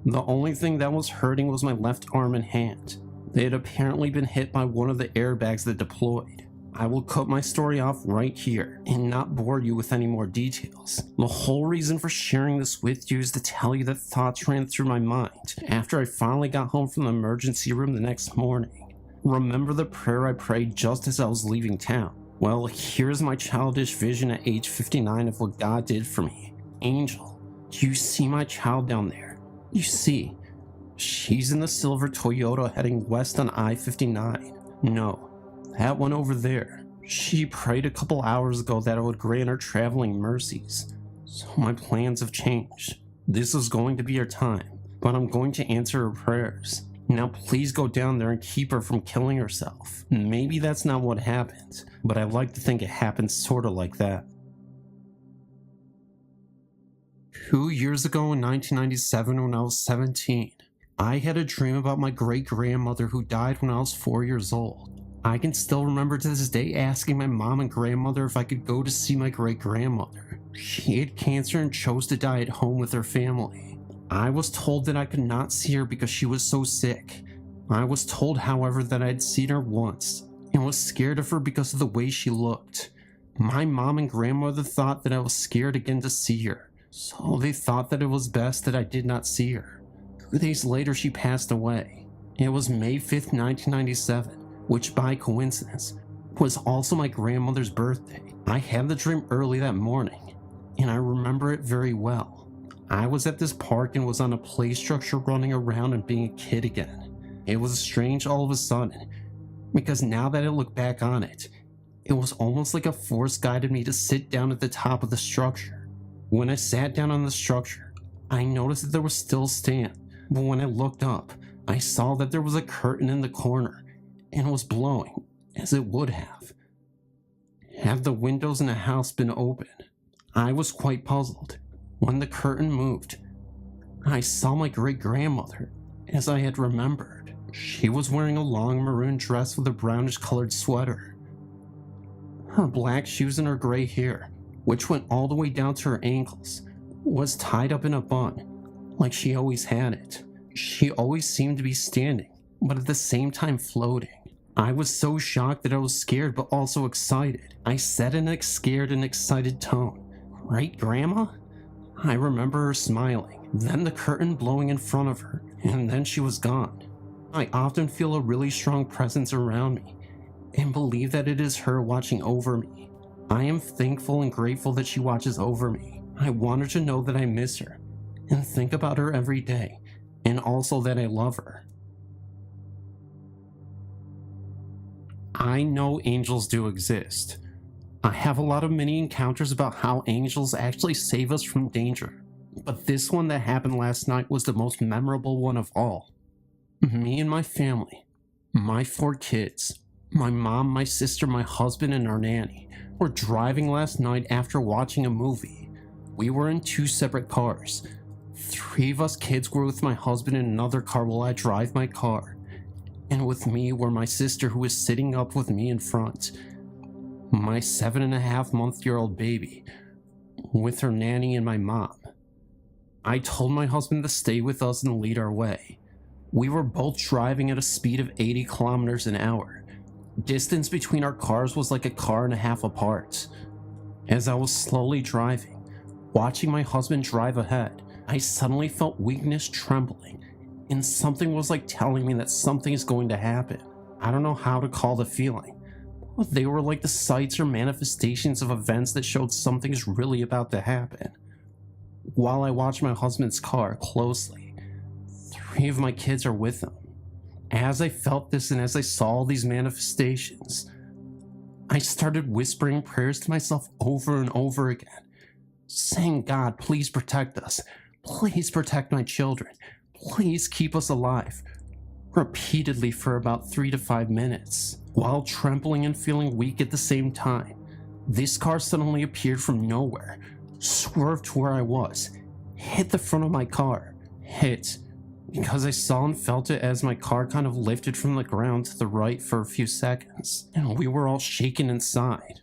[SPEAKER 5] The only thing that was hurting was my left arm and hand. They had apparently been hit by one of the airbags that deployed. I will cut my story off right here and not bore you with any more details. The whole reason for sharing this with you is to tell you that thoughts ran through my mind after I finally got home from the emergency room the next morning. Remember the prayer I prayed just as I was leaving town? Well, here's my childish vision at age 59 of what God did for me. Angel, do you see my child down there? You see, she's in the silver Toyota heading west on I-59. No, that one over there. She prayed a couple hours ago that I would grant her traveling mercies. So my plans have changed. This is going to be her time, but I'm going to answer her prayers. Now please go down there and keep her from killing herself. Maybe that's not what happened, but I like to think it happened sorta like that. 2 years ago in 1997 when I was 17, I had a dream about my great-grandmother who died when I was 4 years old. I can still remember to this day asking my mom and grandmother if I could go to see my great-grandmother. She had cancer and chose to die at home with her family. I was told that I could not see her because she was so sick. I was told, however, that I had seen her once and was scared of her because of the way she looked. My mom and grandmother thought that I was scared again to see her, so they thought that it was best that I did not see her. 2 days later, she passed away. It was May 5th, 1997, which by coincidence was also my grandmother's birthday. I had the dream early that morning, and I remember it very well. I was at this park and was on a play structure running around and being a kid again. It was strange all of a sudden, because now that I look back on it, it was almost like a force guided me to sit down at the top of the structure. When I sat down on the structure, I noticed that there was still stand, but when I looked up, I saw that there was a curtain in the corner, and was blowing, as it would have. Had the windows in the house been open? I was quite puzzled. When the curtain moved, I saw my great-grandmother, as I had remembered. She was wearing a long maroon dress with a brownish-colored sweater. Her black shoes and her gray hair, which went all the way down to her ankles, was tied up in a bun, like she always had it. She always seemed to be standing, but at the same time floating. I was so shocked that I was scared but also excited. I said in a scared and excited tone, "Right, Grandma?" I remember her smiling, then the curtain blowing in front of her, and then she was gone. I often feel a really strong presence around me, and believe that it is her watching over me. I am thankful and grateful that she watches over me. I want her to know that I miss her, and think about her every day, and also that I love her. I know angels do exist. I have a lot of mini encounters about how angels actually save us from danger, but this one that happened last night was the most memorable one of all. Me and my family, my 4 kids, My mom, my sister, my husband, and our nanny were driving last night after watching a movie. We were in 2 separate cars. 3 of us kids were with my husband in another car while I drive my car. And with me were my sister, who was sitting up with me in front. My 7.5-month-old baby, with her nanny and my mom. I told my husband to stay with us and lead our way. We were both driving at a speed of 80 kilometers an hour. Distance between our cars was like a car and a half apart. As I was slowly driving, watching my husband drive ahead, I suddenly felt weakness, trembling, and something was like telling me that something is going to happen. I don't know how to call the feeling. They were like the sights or manifestations of events that showed something's really about to happen. While I watched my husband's car closely, 3 of my kids are with him. As I felt this and as I saw these manifestations, I started whispering prayers to myself over and over again, saying, God, please protect us. Please protect my children. Please keep us alive. Repeatedly for about 3 to 5 minutes. While trembling and feeling weak at the same time, this car suddenly appeared from nowhere, swerved to where I was, hit the front of my car, because I saw and felt it as my car kind of lifted from the ground to the right for a few seconds, and we were all shaken inside.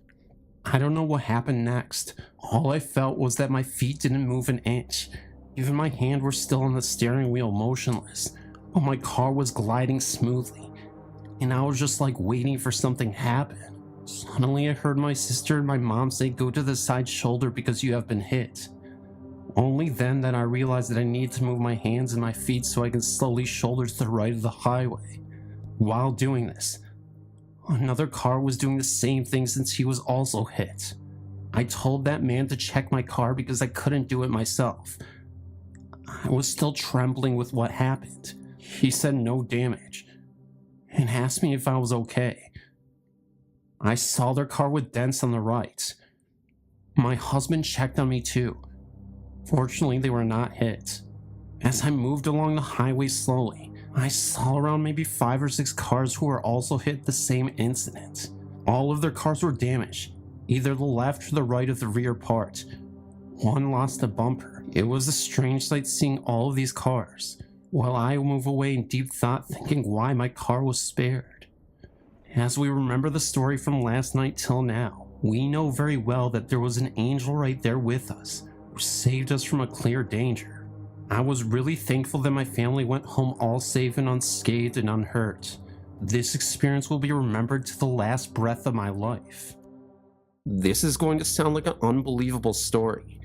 [SPEAKER 5] I don't know what happened next. All I felt was that my feet didn't move an inch. Even my hand were still on the steering wheel, motionless, but my car was gliding smoothly, and I was just like waiting for something to happen. Suddenly I heard my sister and my mom say, go to the side shoulder because you have been hit. Only then that I realized that I needed to move my hands and my feet so I could slowly shoulder to the right of the highway. While doing this, another car was doing the same thing since he was also hit. I told that man to check my car because I couldn't do it myself. I was still trembling with what happened. He said no damage and asked me if I was okay. I saw their car with dents on the right. My husband checked on me too. Fortunately, they were not hit. As I moved along the highway slowly, I saw around maybe 5 or 6 cars who were also hit the same incident. All of their cars were damaged, either the left or the right of the rear part. One lost a bumper. It was a strange sight seeing all of these cars, while I move away in deep thought thinking why my car was spared. As we remember the story from last night till now, we know very well that there was an angel right there with us, who saved us from a clear danger. I was really thankful that my family went home all safe and unscathed and unhurt. This experience will be remembered to the last breath of my life.
[SPEAKER 2] This is going to sound like an unbelievable story,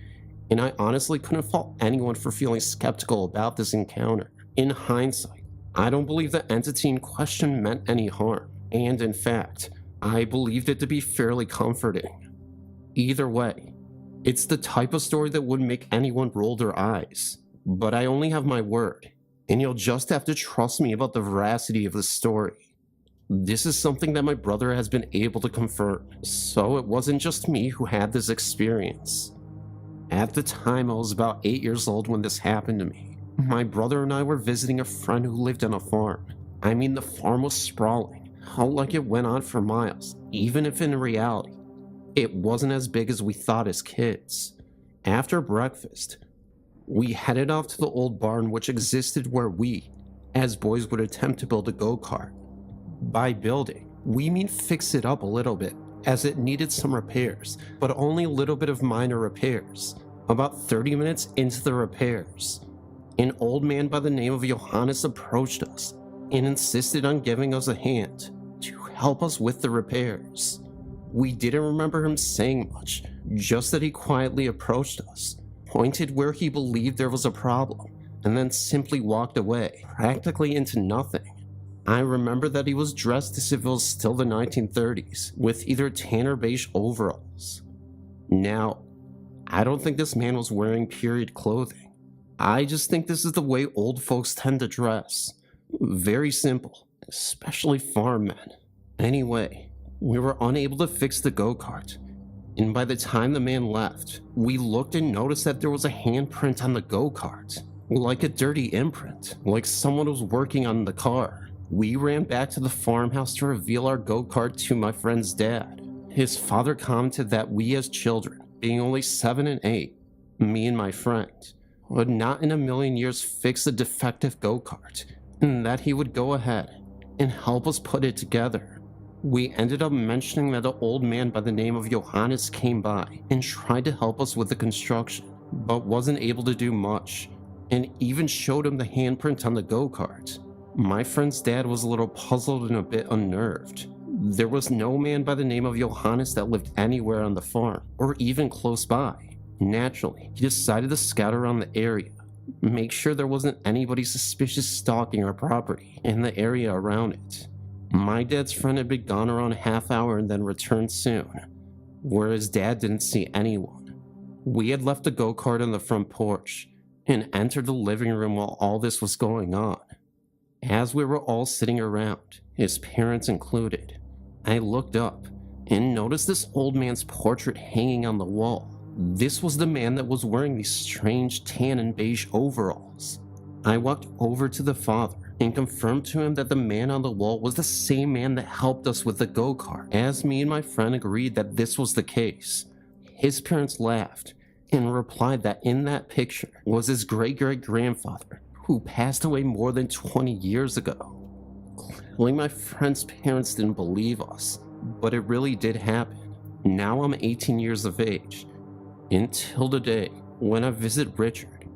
[SPEAKER 2] and I honestly couldn't fault anyone for feeling skeptical about this encounter. In hindsight, I don't believe the entity in question meant any harm, and in fact, I believed it to be fairly comforting. Either way, it's the type of story that would make anyone roll their eyes. But I only have my word, and you'll just have to trust me about the veracity of the story. This is something that my brother has been able to confirm, so it wasn't just me who had this experience. At the time, I was about 8 years old when this happened to me. My brother and I were visiting a friend who lived on a farm. I mean, the farm was sprawling, out like it went on for miles, even if in reality, it wasn't as big as we thought as kids. After breakfast, we headed off to the old barn which existed where we, as boys, would attempt to build a go-kart. By building, we mean fix it up a little bit, as it needed some repairs, but only a little bit of minor repairs. About 30 minutes into the repairs, an old man by the name of Johannes approached us and insisted on giving us a hand to help us with the repairs. We didn't remember him saying much, just that he quietly approached us, pointed where he believed there was a problem, and then simply walked away, practically into nothing. I remember that he was dressed as if it was still the 1930s, with either tan or beige overalls. Now, I don't think this man was wearing period clothing. I just think this is the way old folks tend to dress. Very simple, especially farm men. Anyway, we were unable to fix the go-kart, and by the time the man left, we looked and noticed that there was a handprint on the go-kart, like a dirty imprint, like someone was working on the car.
[SPEAKER 5] We ran back to the farmhouse to reveal our go-kart to my friend's dad. His father commented that we as children, being only 7 and 8, me and my friend, would not in a million years fix the defective go-kart, and that he would go ahead and help us put it together. We ended up mentioning that an old man by the name of Johannes came by and tried to help us with the construction, but wasn't able to do much, and even showed him the handprint on the go-kart. My friend's dad was a little puzzled and a bit unnerved. There was no man by the name of Johannes that lived anywhere on the farm, or even close by. Naturally, he decided to scout around the area, make sure there wasn't anybody suspicious stalking our property and the area around it. My dad's friend had been gone around a half hour and then returned soon, where his dad didn't see anyone. We had left the go-kart on the front porch and entered the living room while all this was going on. As we were all sitting around, his parents included, I looked up and noticed this old man's portrait hanging on the wall. This was the man that was wearing these strange tan and beige overalls. I walked over to the father and confirmed to him that the man on the wall was the same man that helped us with the go-kart, as me and my friend agreed that this was the case. His parents laughed and replied that in that picture was his great-great-grandfather, who passed away more than 20 years ago. Clearly my friend's parents didn't believe us, but it really did happen. Now I'm 18 years of age. Until the day when I visit Richard,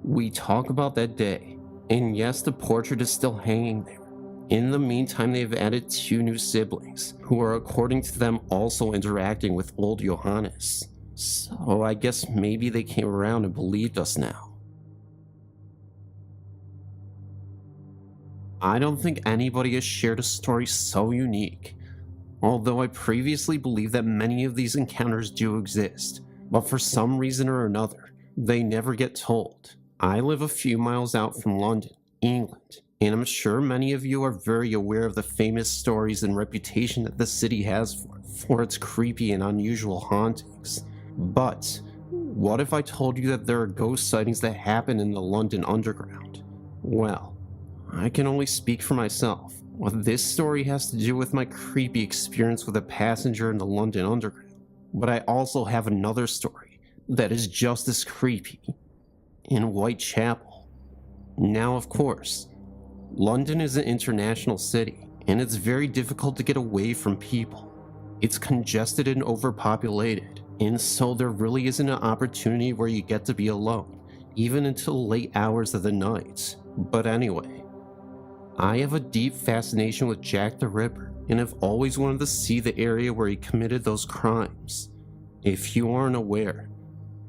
[SPEAKER 5] we talk about that day, and yes, the portrait is still hanging there. In the meantime, they've added 2 new siblings, who are according to them also interacting with old Johannes. So I guess maybe they came around and believed us now. I don't think anybody has shared a story so unique, although I previously believed that many of these encounters do exist. But for some reason or another, they never get told. I live a few miles out from London, England, and I'm sure many of you are very aware of the famous stories and reputation that the city has for its creepy and unusual hauntings. But what if I told you that there are ghost sightings that happen in the London Underground? Well, I can only speak for myself. What this story has to do with my creepy experience with a passenger in the London Underground. But I also have another story that is just as creepy in Whitechapel. Now, of course, London is an international city, and it's very difficult to get away from people. It's congested and overpopulated, and so there really isn't an opportunity where you get to be alone, even until late hours of the night. But anyway, I have a deep fascination with Jack the Ripper, and have always wanted to see the area where he committed those crimes. If you aren't aware,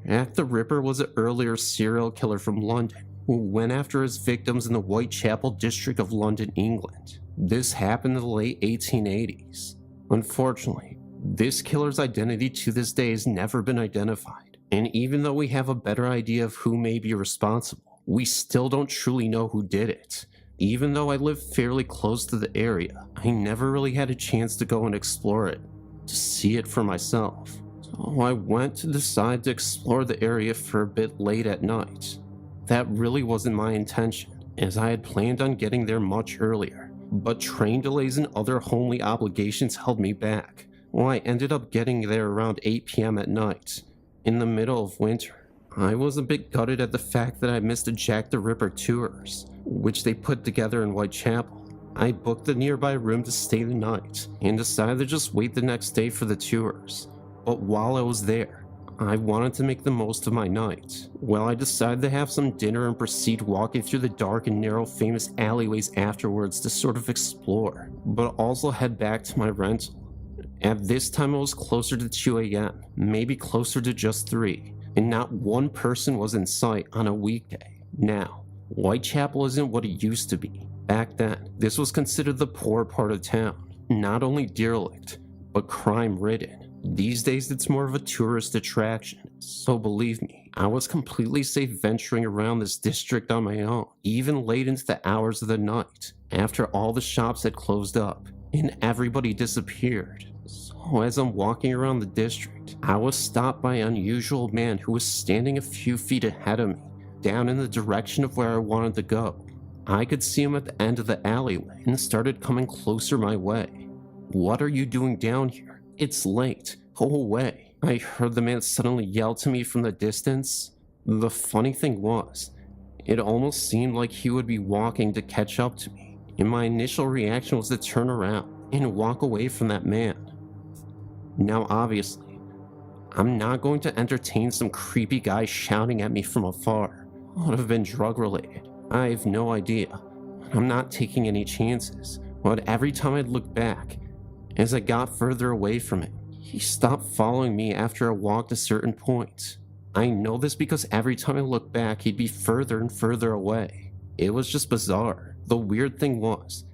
[SPEAKER 5] Jack the Ripper was an earlier serial killer from London who went after his victims in the Whitechapel district of London, England. This happened in the late 1880s. Unfortunately, this killer's identity to this day has never been identified, and even though we have a better idea of who may be responsible, we still don't truly know who did it. Even though I live fairly close to the area, I never really had a chance to go and explore it, to see it for myself. So I went to decide to explore the area for a bit late at night. That really wasn't my intention, as I had planned on getting there much earlier, but train delays and other homely obligations held me back. Well, I ended up getting there around 8 p.m. at night, in the middle of winter. I was a bit gutted at the fact that I missed the Jack the Ripper tours, which they put together in Whitechapel. I booked a nearby room to stay the night, and decided to just wait the next day for the tours. But while I was there, I wanted to make the most of my night. Well, I decided to have some dinner and proceed walking through the dark and narrow famous alleyways afterwards to sort of explore, but also head back to my rental. At this time it was closer to 2 a.m., maybe closer to just 3. And not one person was in sight on a weekday. Now, Whitechapel isn't what it used to be. Back then, this was considered the poor part of town. Not only derelict, but crime-ridden. These days, it's more of a tourist attraction. So believe me, I was completely safe venturing around this district on my own, even late into the hours of the night, after all the shops had closed up, and everybody disappeared. So as I'm walking around the district, I was stopped by an unusual man who was standing a few feet ahead of me, down in the direction of where I wanted to go. I could see him at the end of the alleyway and started coming closer my way. "What are you doing down here? It's late. Go away." I heard the man suddenly yell to me from the distance. The funny thing was, it almost seemed like he would be walking to catch up to me, and my initial reaction was to turn around and walk away from that man. Now obviously, I'm not going to entertain some creepy guy shouting at me from afar. It would have been drug related. I have no idea. I'm not taking any chances. But every time I'd look back, as I got further away from him, he stopped following me after I walked a certain point. I know this because every time I looked back, he'd be further and further away. It was just bizarre. The weird thing was,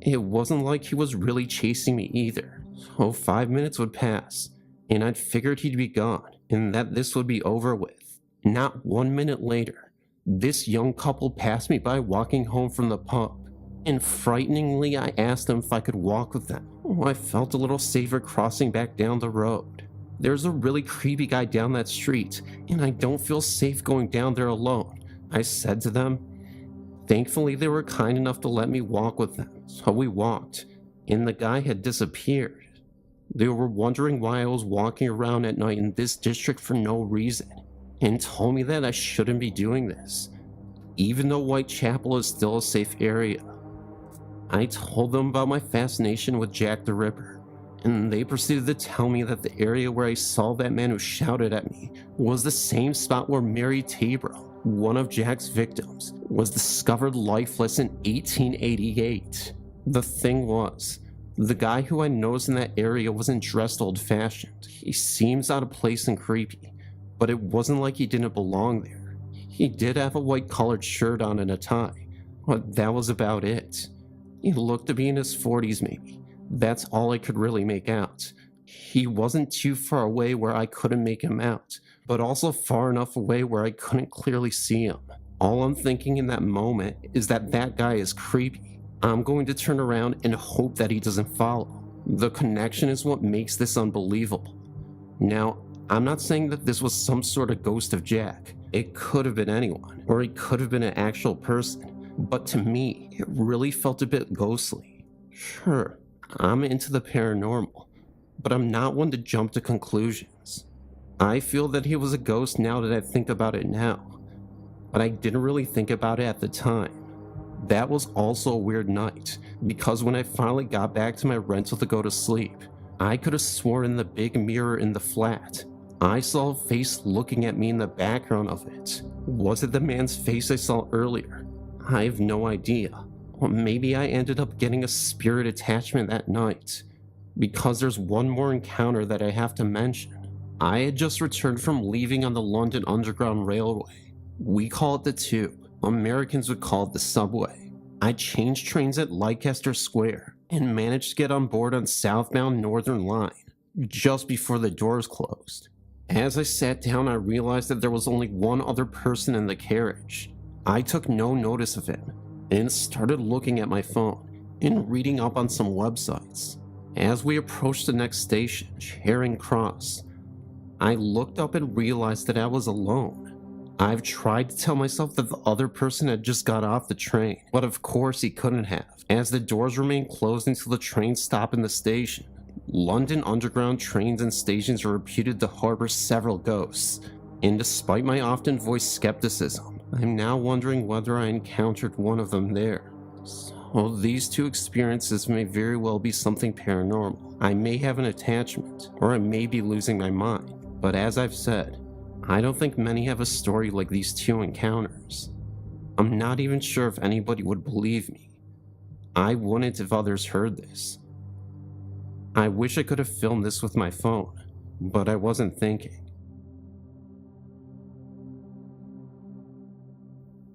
[SPEAKER 5] it wasn't like he was really chasing me either. So 5 minutes would pass, and I'd figured he'd be gone, and that this would be over with. Not 1 minute later, this young couple passed me by walking home from the pub, and frighteningly I asked them if I could walk with them. I felt a little safer crossing back down the road. There's a really creepy guy down that street, and I don't feel safe going down there alone, I said to them. Thankfully, they were kind enough to let me walk with them, so we walked, and the guy had disappeared. They were wondering why I was walking around at night in this district for no reason, and told me that I shouldn't be doing this, even though Whitechapel is still a safe area. I told them about my fascination with Jack the Ripper, and they proceeded to tell me that the area where I saw that man who shouted at me was the same spot where Mary Tabro, one of Jack's victims, was discovered lifeless in 1888. The thing was, the guy who I noticed in that area wasn't dressed old-fashioned. He seems out of place and creepy, but it wasn't like he didn't belong there. He did have a white-collared shirt on and a tie, but that was about it. He looked to be in his 40s maybe. That's all I could really make out. He wasn't too far away where I couldn't make him out, but also far enough away where I couldn't clearly see him. All I'm thinking in that moment is that that guy is creepy. I'm going to turn around and hope that he doesn't follow. The connection is what makes this unbelievable. Now, I'm not saying that this was some sort of ghost of Jack. It could have been anyone, or it could have been an actual person. But to me, it really felt a bit ghostly. Sure, I'm into the paranormal, but I'm not one to jump to conclusions. I feel that he was a ghost now that I think about it now, but I didn't really think about it at the time. That was also a weird night, because when I finally got back to my rental to go to sleep, I could have sworn in the big mirror in the flat, I saw a face looking at me in the background of it. Was it the man's face I saw earlier? I have no idea. Or maybe I ended up getting a spirit attachment that night, because there's one more encounter that I have to mention. I had just returned from leaving on the London Underground Railway. We call it the Tube. Americans would call it the subway. I changed trains at Leicester Square and managed to get on board on southbound Northern Line just before the doors closed. As I sat down, I realized that there was only one other person in the carriage. I took no notice of him and started looking at my phone and reading up on some websites. As we approached the next station, Charing Cross, I looked up and realized that I was alone. I've tried to tell myself that the other person had just got off the train, but of course he couldn't have, as the doors remained closed until the train stopped in the station. London Underground trains and stations are reputed to harbor several ghosts, and despite my often voiced skepticism, I'm now wondering whether I encountered one of them there. So these two experiences may very well be something paranormal. I may have an attachment, or I may be losing my mind, but as I've said, I don't think many have a story like these two encounters. I'm not even sure if anybody would believe me. I wouldn't if others heard this. I wish I could have filmed this with my phone, but I wasn't thinking.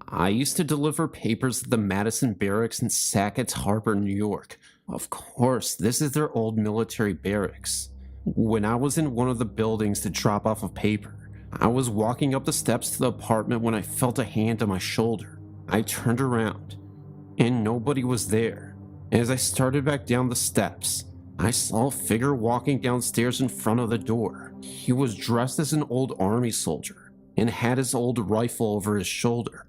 [SPEAKER 5] I used to deliver papers at the Madison Barracks in Sackett's Harbor, New York. Of course, this is their old military barracks. When I was in one of the buildings to drop off a paper, I was walking up the steps to the apartment when I felt a hand on my shoulder. I turned around, and nobody was there. As I started back down the steps, I saw a figure walking downstairs in front of the door. He was dressed as an old army soldier and had his old rifle over his shoulder.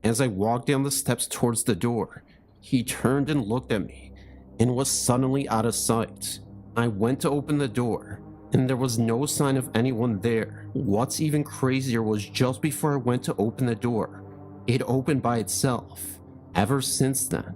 [SPEAKER 5] As I walked down the steps towards the door, he turned and looked at me and was suddenly out of sight. I went to open the door, and there was no sign of anyone there. What's even crazier was just before I went to open the door, it opened by itself. Ever since then,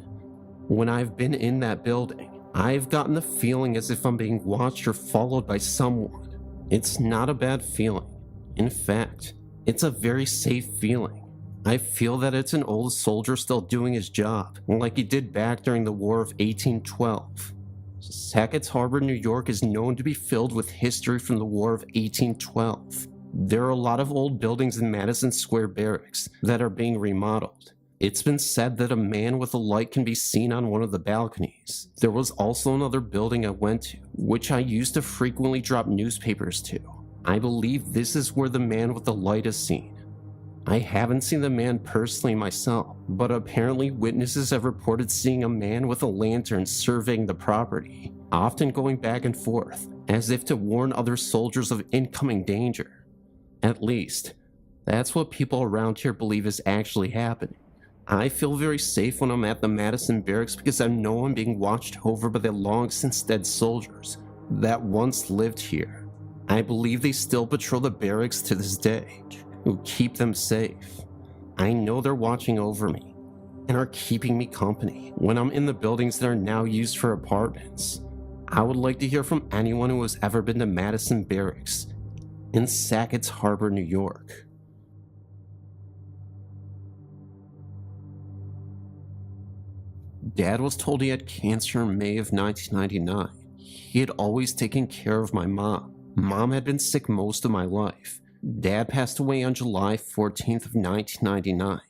[SPEAKER 5] when I've been in that building, I've gotten the feeling as if I'm being watched or followed by someone. It's not a bad feeling. In fact, it's a very safe feeling. I feel that it's an old soldier still doing his job, like he did back during the War of 1812. Sackett's Harbor, New York is known to be filled with history from the War of 1812. There are a lot of old buildings in Madison Square Barracks that are being remodeled. It's been said that a man with a light can be seen on one of the balconies. There was also another building I went to, which I used to frequently drop newspapers to. I believe this is where the man with the light is seen. I haven't seen the man personally myself, but apparently witnesses have reported seeing a man with a lantern surveying the property, often going back and forth, as if to warn other soldiers of incoming danger. At least, that's what people around here believe is actually happening. I feel very safe when I'm at the Madison Barracks because I know I'm being watched over by the long since dead soldiers that once lived here. I believe they still patrol the barracks to this day, who keep them safe. I know they're watching over me and are keeping me company when I'm in the buildings that are now used for apartments. I would like to hear from anyone who has ever been to Madison Barracks in Sackett's Harbor, New York. Dad was told he had cancer in May of 1999. He had always taken care of my mom. Mom had been sick most of my life. Dad passed away on July 14th of 1999.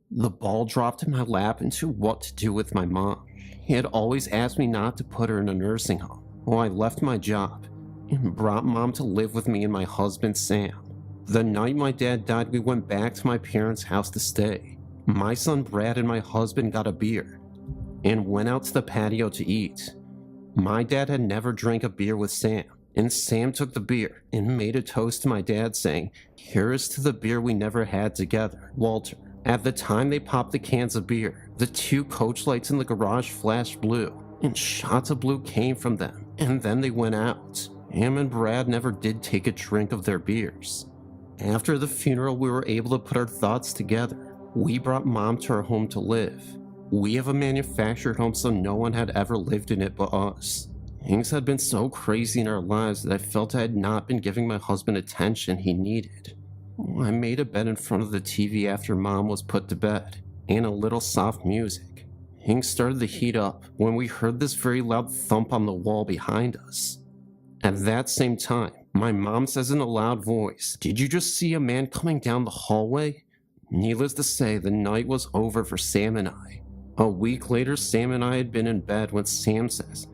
[SPEAKER 5] The ball dropped in my lap into what to do with my mom. He had always asked me not to put her in a nursing home, so I left my job and brought Mom to live with me and my husband Sam. The night my dad died, we went back to my parents' house to stay. My son Brad and my husband got a beer and went out to the patio to eat. My dad had never drank a beer with Sam, and Sam took the beer and made a toast to my dad saying, "Here's to the beer we never had together, Walter." At the time they popped the cans of beer, the two coach lights in the garage flashed blue, and shots of blue came from them, and then they went out. Sam and Brad never did take a drink of their beers. After the funeral, we were able to put our thoughts together. We brought Mom to our home to live. We have a manufactured home, so no one had ever lived in it but us. Things had been so crazy in our lives that I felt I had not been giving my husband attention he needed. I made a bed in front of the TV after Mom was put to bed, and a little soft music. Things started to heat up when we heard this very loud thump on the wall behind us. At that same time, my mom says in a loud voice, "Did you just see a man coming down the hallway?" Needless to say, the night was over for Sam and I. A week later, Sam and I had been in bed when Sam says,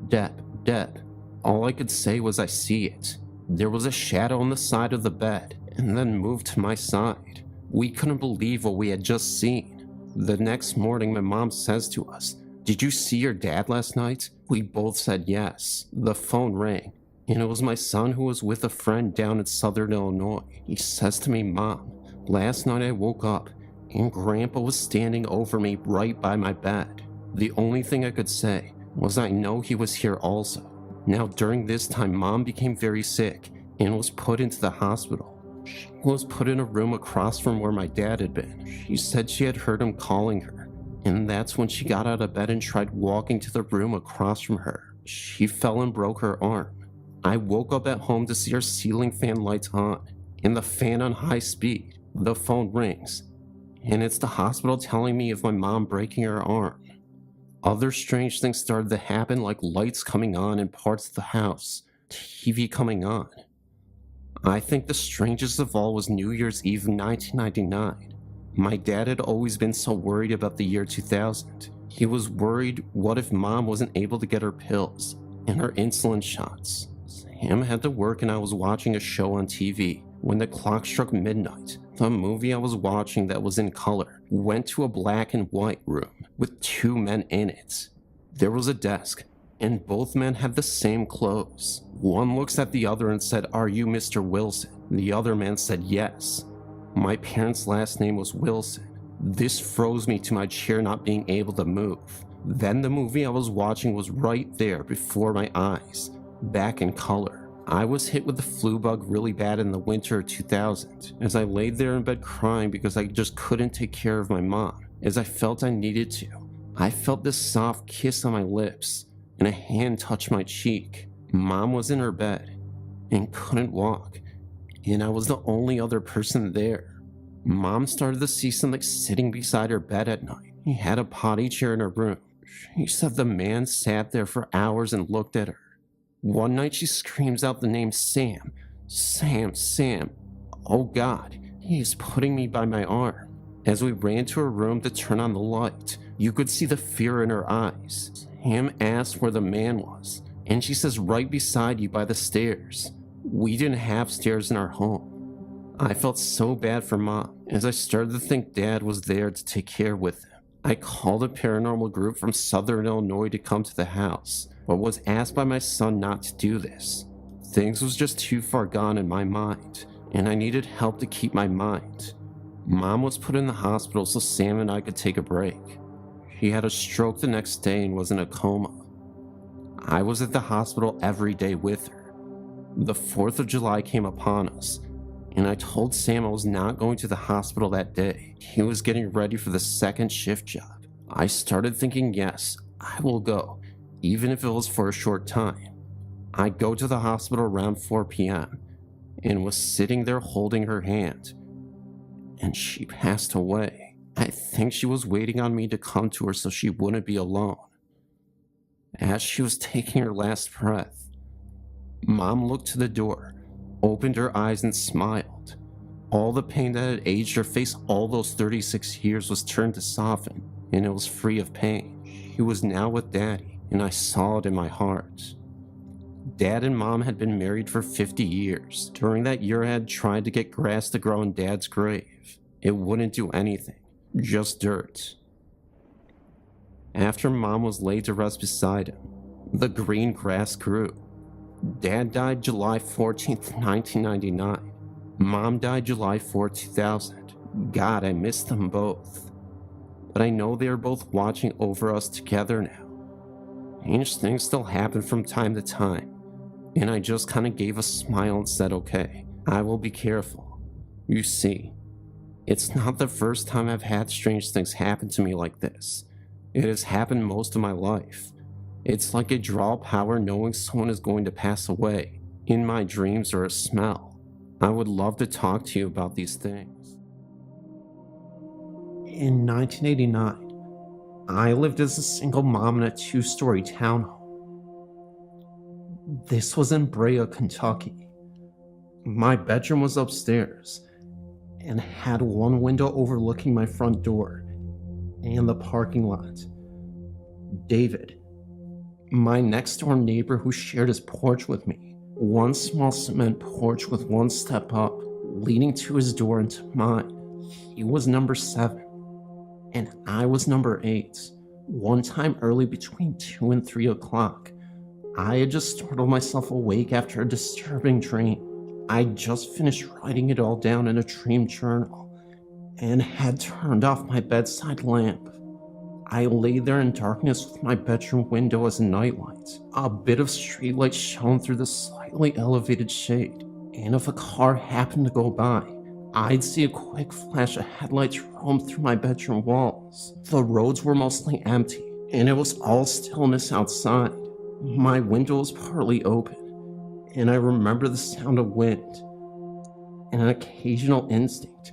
[SPEAKER 5] Deb. All I could say was I see it. There was a shadow on the side of the bed, and then moved to my side. We couldn't believe what we had just seen. The next morning, my mom says to us, "Did you see your dad last night?" We both said yes. The phone rang, and it was my son who was with a friend down in Southern Illinois. He says to me, "Mom, last night I woke up, and Grandpa was standing over me right by my bed." The only thing I could say was I know he was here also. Now during this time, Mom became very sick and was put into the hospital. She was put in a room across from where my dad had been. She said she had heard him calling her, and that's when she got out of bed and tried walking to the room across from her. She fell and broke her arm. I woke up at home to see our ceiling fan lights on and the fan on high speed. The phone rings, and it's the hospital telling me of my mom breaking her arm. Other strange things started to happen, like lights coming on in parts of the house, TV coming on. I think the strangest of all was New Year's Eve 1999. My dad had always been so worried about the year 2000. He was worried, what if Mom wasn't able to get her pills and her insulin shots? Sam had to work and I was watching a show on TV. When the clock struck midnight, the movie I was watching that was in color went to a black and white room with two men in it. There was a desk, and both men had the same clothes. One looks at the other and said, "Are you Mr. Wilson?" The other man said yes. My parents' last name was Wilson. This froze me to my chair, not being able to move. Then the movie I was watching was right there before my eyes, back in color. I was hit with the flu bug really bad in the winter of 2000, as I laid there in bed crying because I just couldn't take care of my mom, as I felt I needed to. I felt this soft kiss on my lips, and a hand touched my cheek. Mom was in her bed, and couldn't walk, and I was the only other person there. Mom started to see something sitting beside her bed at night. He had a potty chair in her room. She said the man sat there for hours and looked at her. One night she screams out the name Sam. Sam, Sam. Oh God, he is putting me by my arm. As we ran to her room to turn on the light, you could see the fear in her eyes. Sam asked where the man was, and she says right beside you by the stairs. We didn't have stairs in our home. I felt so bad for Mom, as I started to think Dad was there to take care with him. I called a paranormal group from Southern Illinois to come to the house, but was asked by my son not to do this. Things was just too far gone in my mind, and I needed help to keep my mind. Mom was put in the hospital so Sam and I could take a break. She had a stroke the next day and was in a coma. I was at the hospital every day with her. The 4th of July came upon us, and I told Sam I was not going to the hospital that day. He was getting ready for the second shift job. I started thinking, yes, I will go, even if it was for a short time. I go to the hospital around 4 p.m. and was sitting there holding her hand, and she passed away. I think she was waiting on me to come to her so she wouldn't be alone. As she was taking her last breath, Mom looked to the door, opened her eyes and smiled. All the pain that had aged her face all those 36 years was turned to soften, and it was free of pain. She was now with Daddy, and I saw it in my heart. Dad and Mom had been married for 50 years. During that year, I had tried to get grass to grow in Dad's grave. It wouldn't do anything, just dirt. After Mom was laid to rest beside him, the green grass grew. Dad died July 14th, 1999. Mom died July 4, 2000. God, I miss them both. But I know they are both watching over us together now. Strange things still happen from time to time, and I just kind of gave a smile and said, okay, I will be careful. You see, it's not the first time I've had strange things happen to me like this. It has happened most of my life. It's like a draw power knowing someone is going to pass away, in my dreams or a smell. I would love to talk to you about these things.
[SPEAKER 1] In 1989, I lived as a single mom in a 2-story townhome. This was in Brea, Kentucky. My bedroom was upstairs and had one window overlooking my front door and the parking lot. David, my next door neighbor who shared his porch with me, one small cement porch with one step up leading to his door into mine. He was number 7 and I was number 8. One time early between 2 and 3 o'clock, I had just startled myself awake after a disturbing dream. I just finished writing it all down in a dream journal and had turned off my bedside lamp. I lay there in darkness with my bedroom window as a nightlight. A bit of streetlight shone through the slightly elevated shade, and if a car happened to go by, I'd see a quick flash of headlights roam through my bedroom walls. The roads were mostly empty, and it was all stillness outside. My window was partly open, and I remember the sound of wind, and an occasional instinct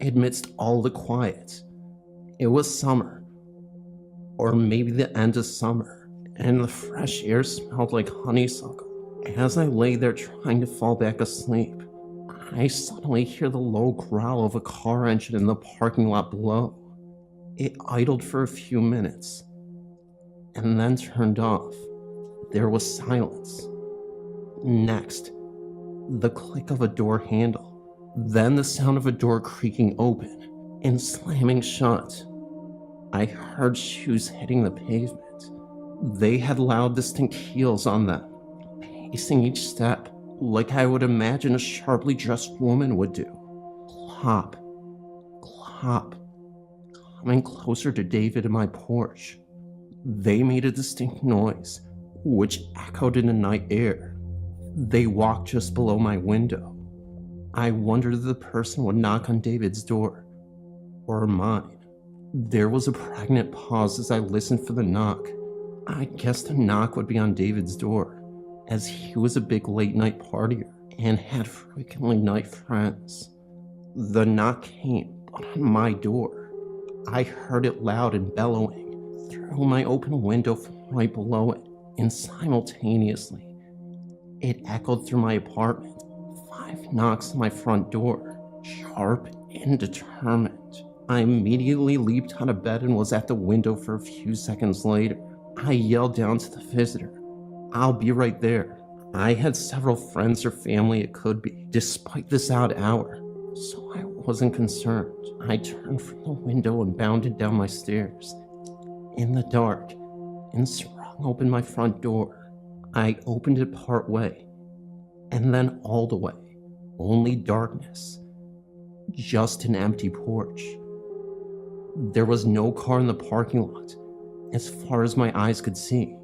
[SPEAKER 1] amidst all the quiet. It was summer, or maybe the end of summer, and the fresh air smelled like honeysuckle. As I lay there trying to fall back asleep, I suddenly hear the low growl of a car engine in the parking lot below. It idled for a few minutes, and then turned off. There was silence. Next, the click of a door handle, then the sound of a door creaking open and slamming shut. I heard shoes hitting the pavement. They had loud, distinct heels on them, pacing each step like I would imagine a sharply dressed woman would do.
[SPEAKER 5] clop, clop, coming closer to David and my porch. They made a distinct noise, which echoed in the night air. They walked just below my window. I wondered if the person would knock on David's door, or mine. There was a pregnant pause as I listened for the knock. I guessed the knock would be on David's door, as he was a big late-night partier and had frequently night friends. The knock came, but on my door. I heard it loud and bellowing through my open window from right below it, and simultaneously, it echoed through my apartment. 5 knocks on my front door, sharp and determined. I immediately leaped out of bed and was at the window for a few seconds later. I yelled down to the visitor, "I'll be right there." I had several friends or family it could be, despite this odd hour, so I wasn't concerned. I turned from the window and bounded down my stairs, in the dark, and sprung open my front door. I opened it part way, and then all the way. Only darkness. Just an empty porch. There was no car in the parking lot, as far as my eyes could see.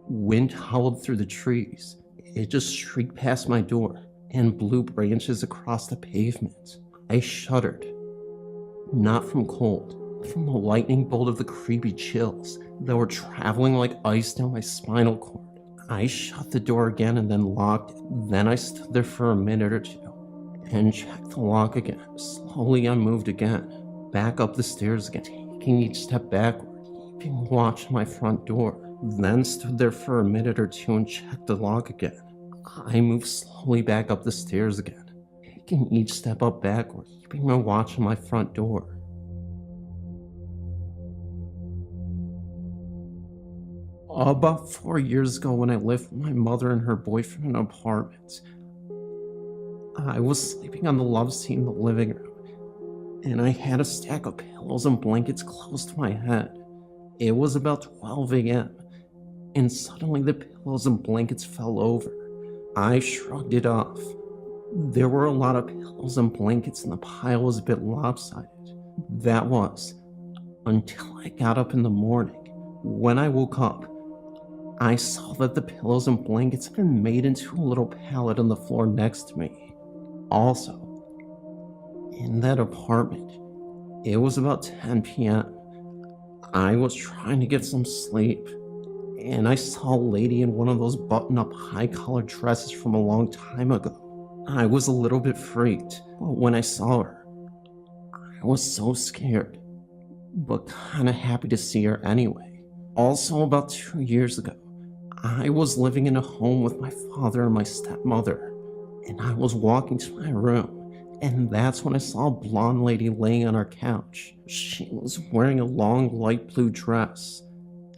[SPEAKER 5] Wind howled through the trees. It just shrieked past my door and blew branches across the pavement. I shuddered. Not from cold, from the lightning bolt of the creepy chills that were traveling like ice down my spinal cord. I shut the door again and then locked it. Then I stood there for a minute or two and checked the lock again. Slowly I moved again, back up the stairs again, taking each step backward, keeping watch on my front door. Then stood there for a minute or two and checked the lock again. I moved slowly back up the stairs again, taking each step up backward, keeping my watch on my front door. About 4 years ago, when I lived with my mother and her boyfriend in an apartment, I was sleeping on the love seat in the living room, and I had a stack of pillows and blankets close to my head. It was about 12 a.m., and suddenly the pillows and blankets fell over. I shrugged it off. There were a lot of pillows and blankets, and the pile was a bit lopsided. That was, until I got up in the morning. When I woke up, I saw that the pillows and blankets had been made into a little pallet on the floor next to me. Also, in that apartment, it was about 10 p.m. I was trying to get some sleep, and I saw a lady in one of those button-up high-collared dresses from a long time ago. I was a little bit freaked, but when I saw her, I was so scared, but kinda happy to see her anyway. Also, about 2 years ago, I was living in a home with my father and my stepmother, and I was walking to my room, and that's when I saw a blonde lady laying on our couch. She was wearing a long light blue dress.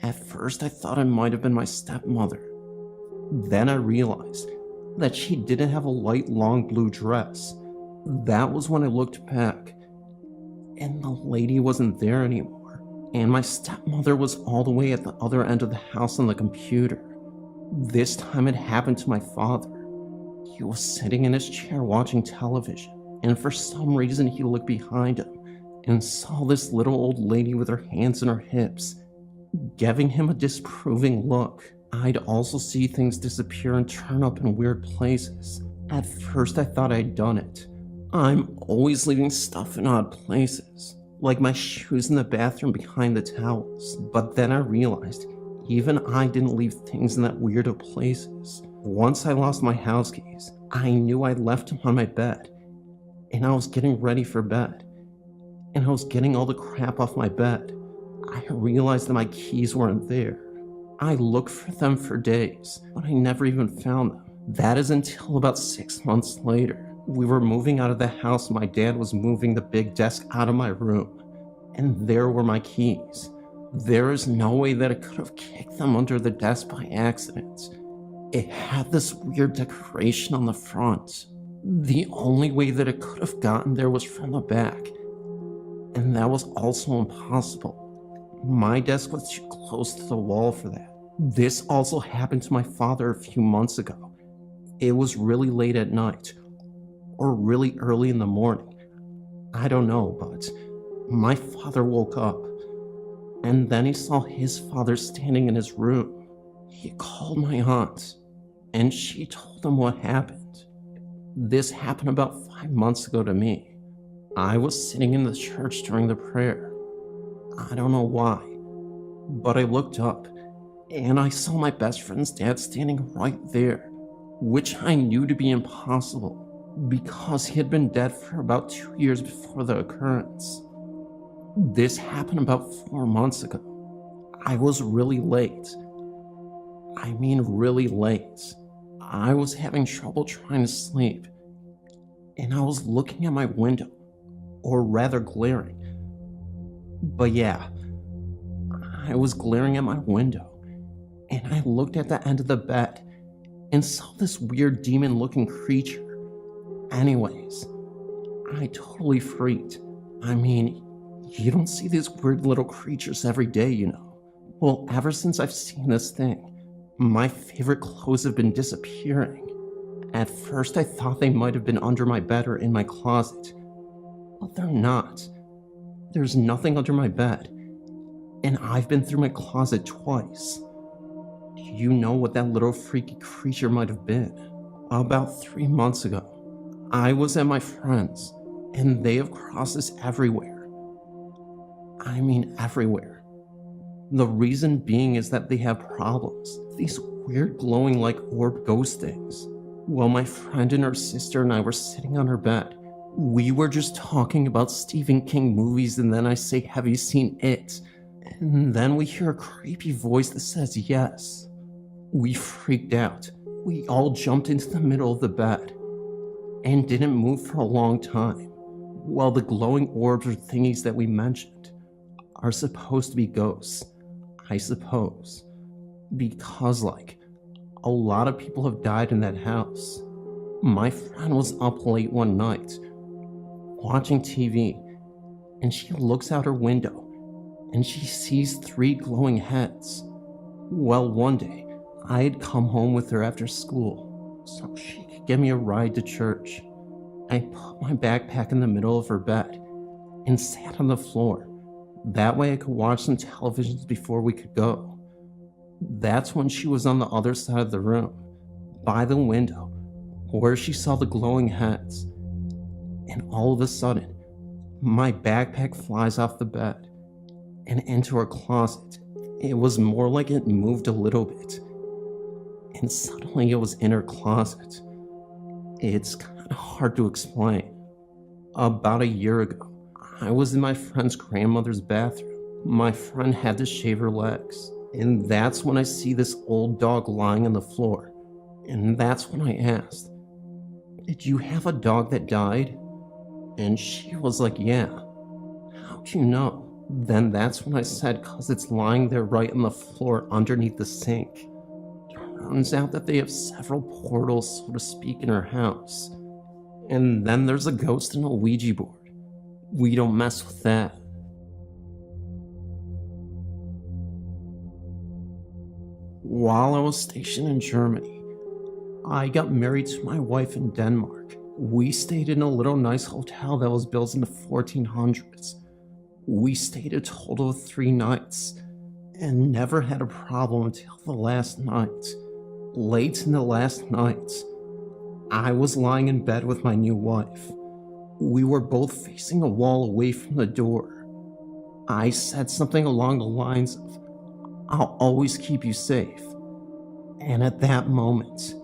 [SPEAKER 5] At first I thought it might have been my stepmother. Then I realized that she didn't have a light long blue dress. That was when I looked back, and the lady wasn't there anymore, and my stepmother was all the way at the other end of the house on the computer. This time it happened to my father. He was sitting in his chair watching television, and for some reason he looked behind him and saw this little old lady with her hands in her hips, giving him a disapproving look. I'd also see things disappear and turn up in weird places. At first I thought I'd done it. I'm always leaving stuff in odd places, like my shoes in the bathroom behind the towels. But then I realized even I didn't leave things in that weirdo places. Once I lost my house keys, I knew I'd left them on my bed, and I was getting ready for bed, and I was getting all the crap off my bed. I realized that my keys weren't there. I looked for them for days, but I never even found them. That is until about 6 months later. We were moving out of the house, my dad was moving the big desk out of my room, and there were my keys. There is no way that I could have kicked them under the desk by accident. It had this weird decoration on the front. The only way that it could have gotten there was from the back, and that was also impossible. My desk was too close to the wall for that. This also happened to my father a few months ago. It was really late at night, or really early in the morning.
[SPEAKER 1] I don't know, but my father woke up, and then he saw his father standing in his room. He called my aunt, and she told him what happened. This happened about 5 months ago to me. I was sitting in the church during the prayer. I don't know why, but I looked up, and I saw my best friend's dad standing right there, which I knew to be impossible, because he had been dead for about 2 years before the occurrence. This happened about 4 months ago. I was really late. I mean really late. I was having trouble trying to sleep, and I was looking at my window, or rather glaring. But yeah, I was glaring at my window, and I looked at the end of the bed and saw this weird demon-looking creature. Anyways, I totally freaked. I mean, you don't see these weird little creatures every day, you know. Well, ever since I've seen this thing, my favorite clothes have been disappearing. At first I thought they might have been under my bed or in my closet, but they're not. There's nothing under my bed, and I've been through my closet twice. Do you know what that little freaky creature might have been? About 3 months ago, I was at my friend's, and they have crosses everywhere. I mean everywhere. The reason being is that they have problems. These weird glowing like orb ghost things. Well, my friend and her sister and I were sitting on her bed. We were just talking about Stephen King movies, and then I say, "Have you seen It?" And then we hear a creepy voice that says yes. We freaked out. We all jumped into the middle of the bed and didn't move for a long time. Well, the glowing orbs or thingies that we mentioned are supposed to be ghosts, I suppose, because a lot of people have died in that house. My friend was up late one night watching TV, and she looks out her window and she sees 3 glowing heads. Well, one day I had come home with her after school so she could give me a ride to church. I put my backpack in the middle of her bed and sat on the floor. That way I could watch some televisions before we could go. That's when she was on the other side of the room, by the window, where she saw the glowing heads. And all of a sudden, my backpack flies off the bed and into her closet. It was more like it moved a little bit, and suddenly it was in her closet. It's kind of hard to explain. About a year ago, I was in my friend's grandmother's bathroom. My friend had to shave her legs, and that's when I see this old dog lying on the floor. And that's when I asked, "Did you have a dog that died?" And she was like, "Yeah." "How'd you know?" Then that's when I said, "'Cause it's lying there right on the floor underneath the sink." Turns out that they have several portals, so to speak, in her house. And then there's a ghost and a Ouija board. We don't mess with that. While I was stationed in Germany, I got married to my wife in Denmark. We stayed in a little nice hotel that was built in the 1400s. We stayed a total of 3 nights and never had a problem until the last night. Late in the last night, I was lying in bed with my new wife. We were both facing a wall away from the door. I said something along the lines of, "I'll always keep you safe." And at that moment,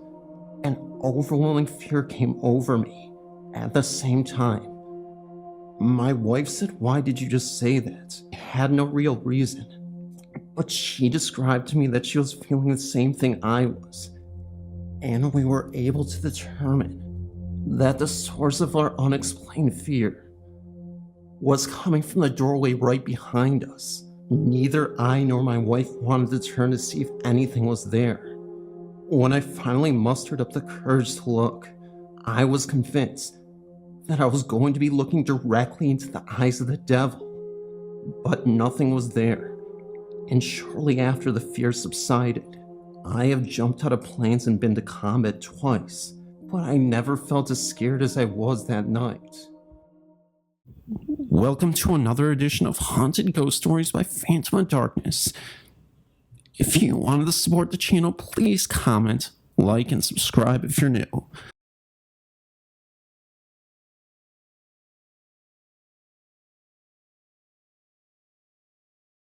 [SPEAKER 1] an overwhelming fear came over me at the same time. My wife said, "Why did you just say that?" It had no real reason. But she described to me that she was feeling the same thing I was. And we were able to determine that the source of our unexplained fear was coming from the doorway right behind us. Neither I nor my wife wanted to turn to see if anything was there. When I finally mustered up the courage to look, I was convinced that I was going to be looking directly into the eyes of the devil. But nothing was there, and shortly after the fear subsided, I have jumped out of planes and been to combat twice, but I never felt as scared as I was that night.
[SPEAKER 5] Welcome to another edition of Haunted Ghost Stories by PhantomOfDarkness. If you wanted to support the channel, please comment, like, and subscribe if you're new.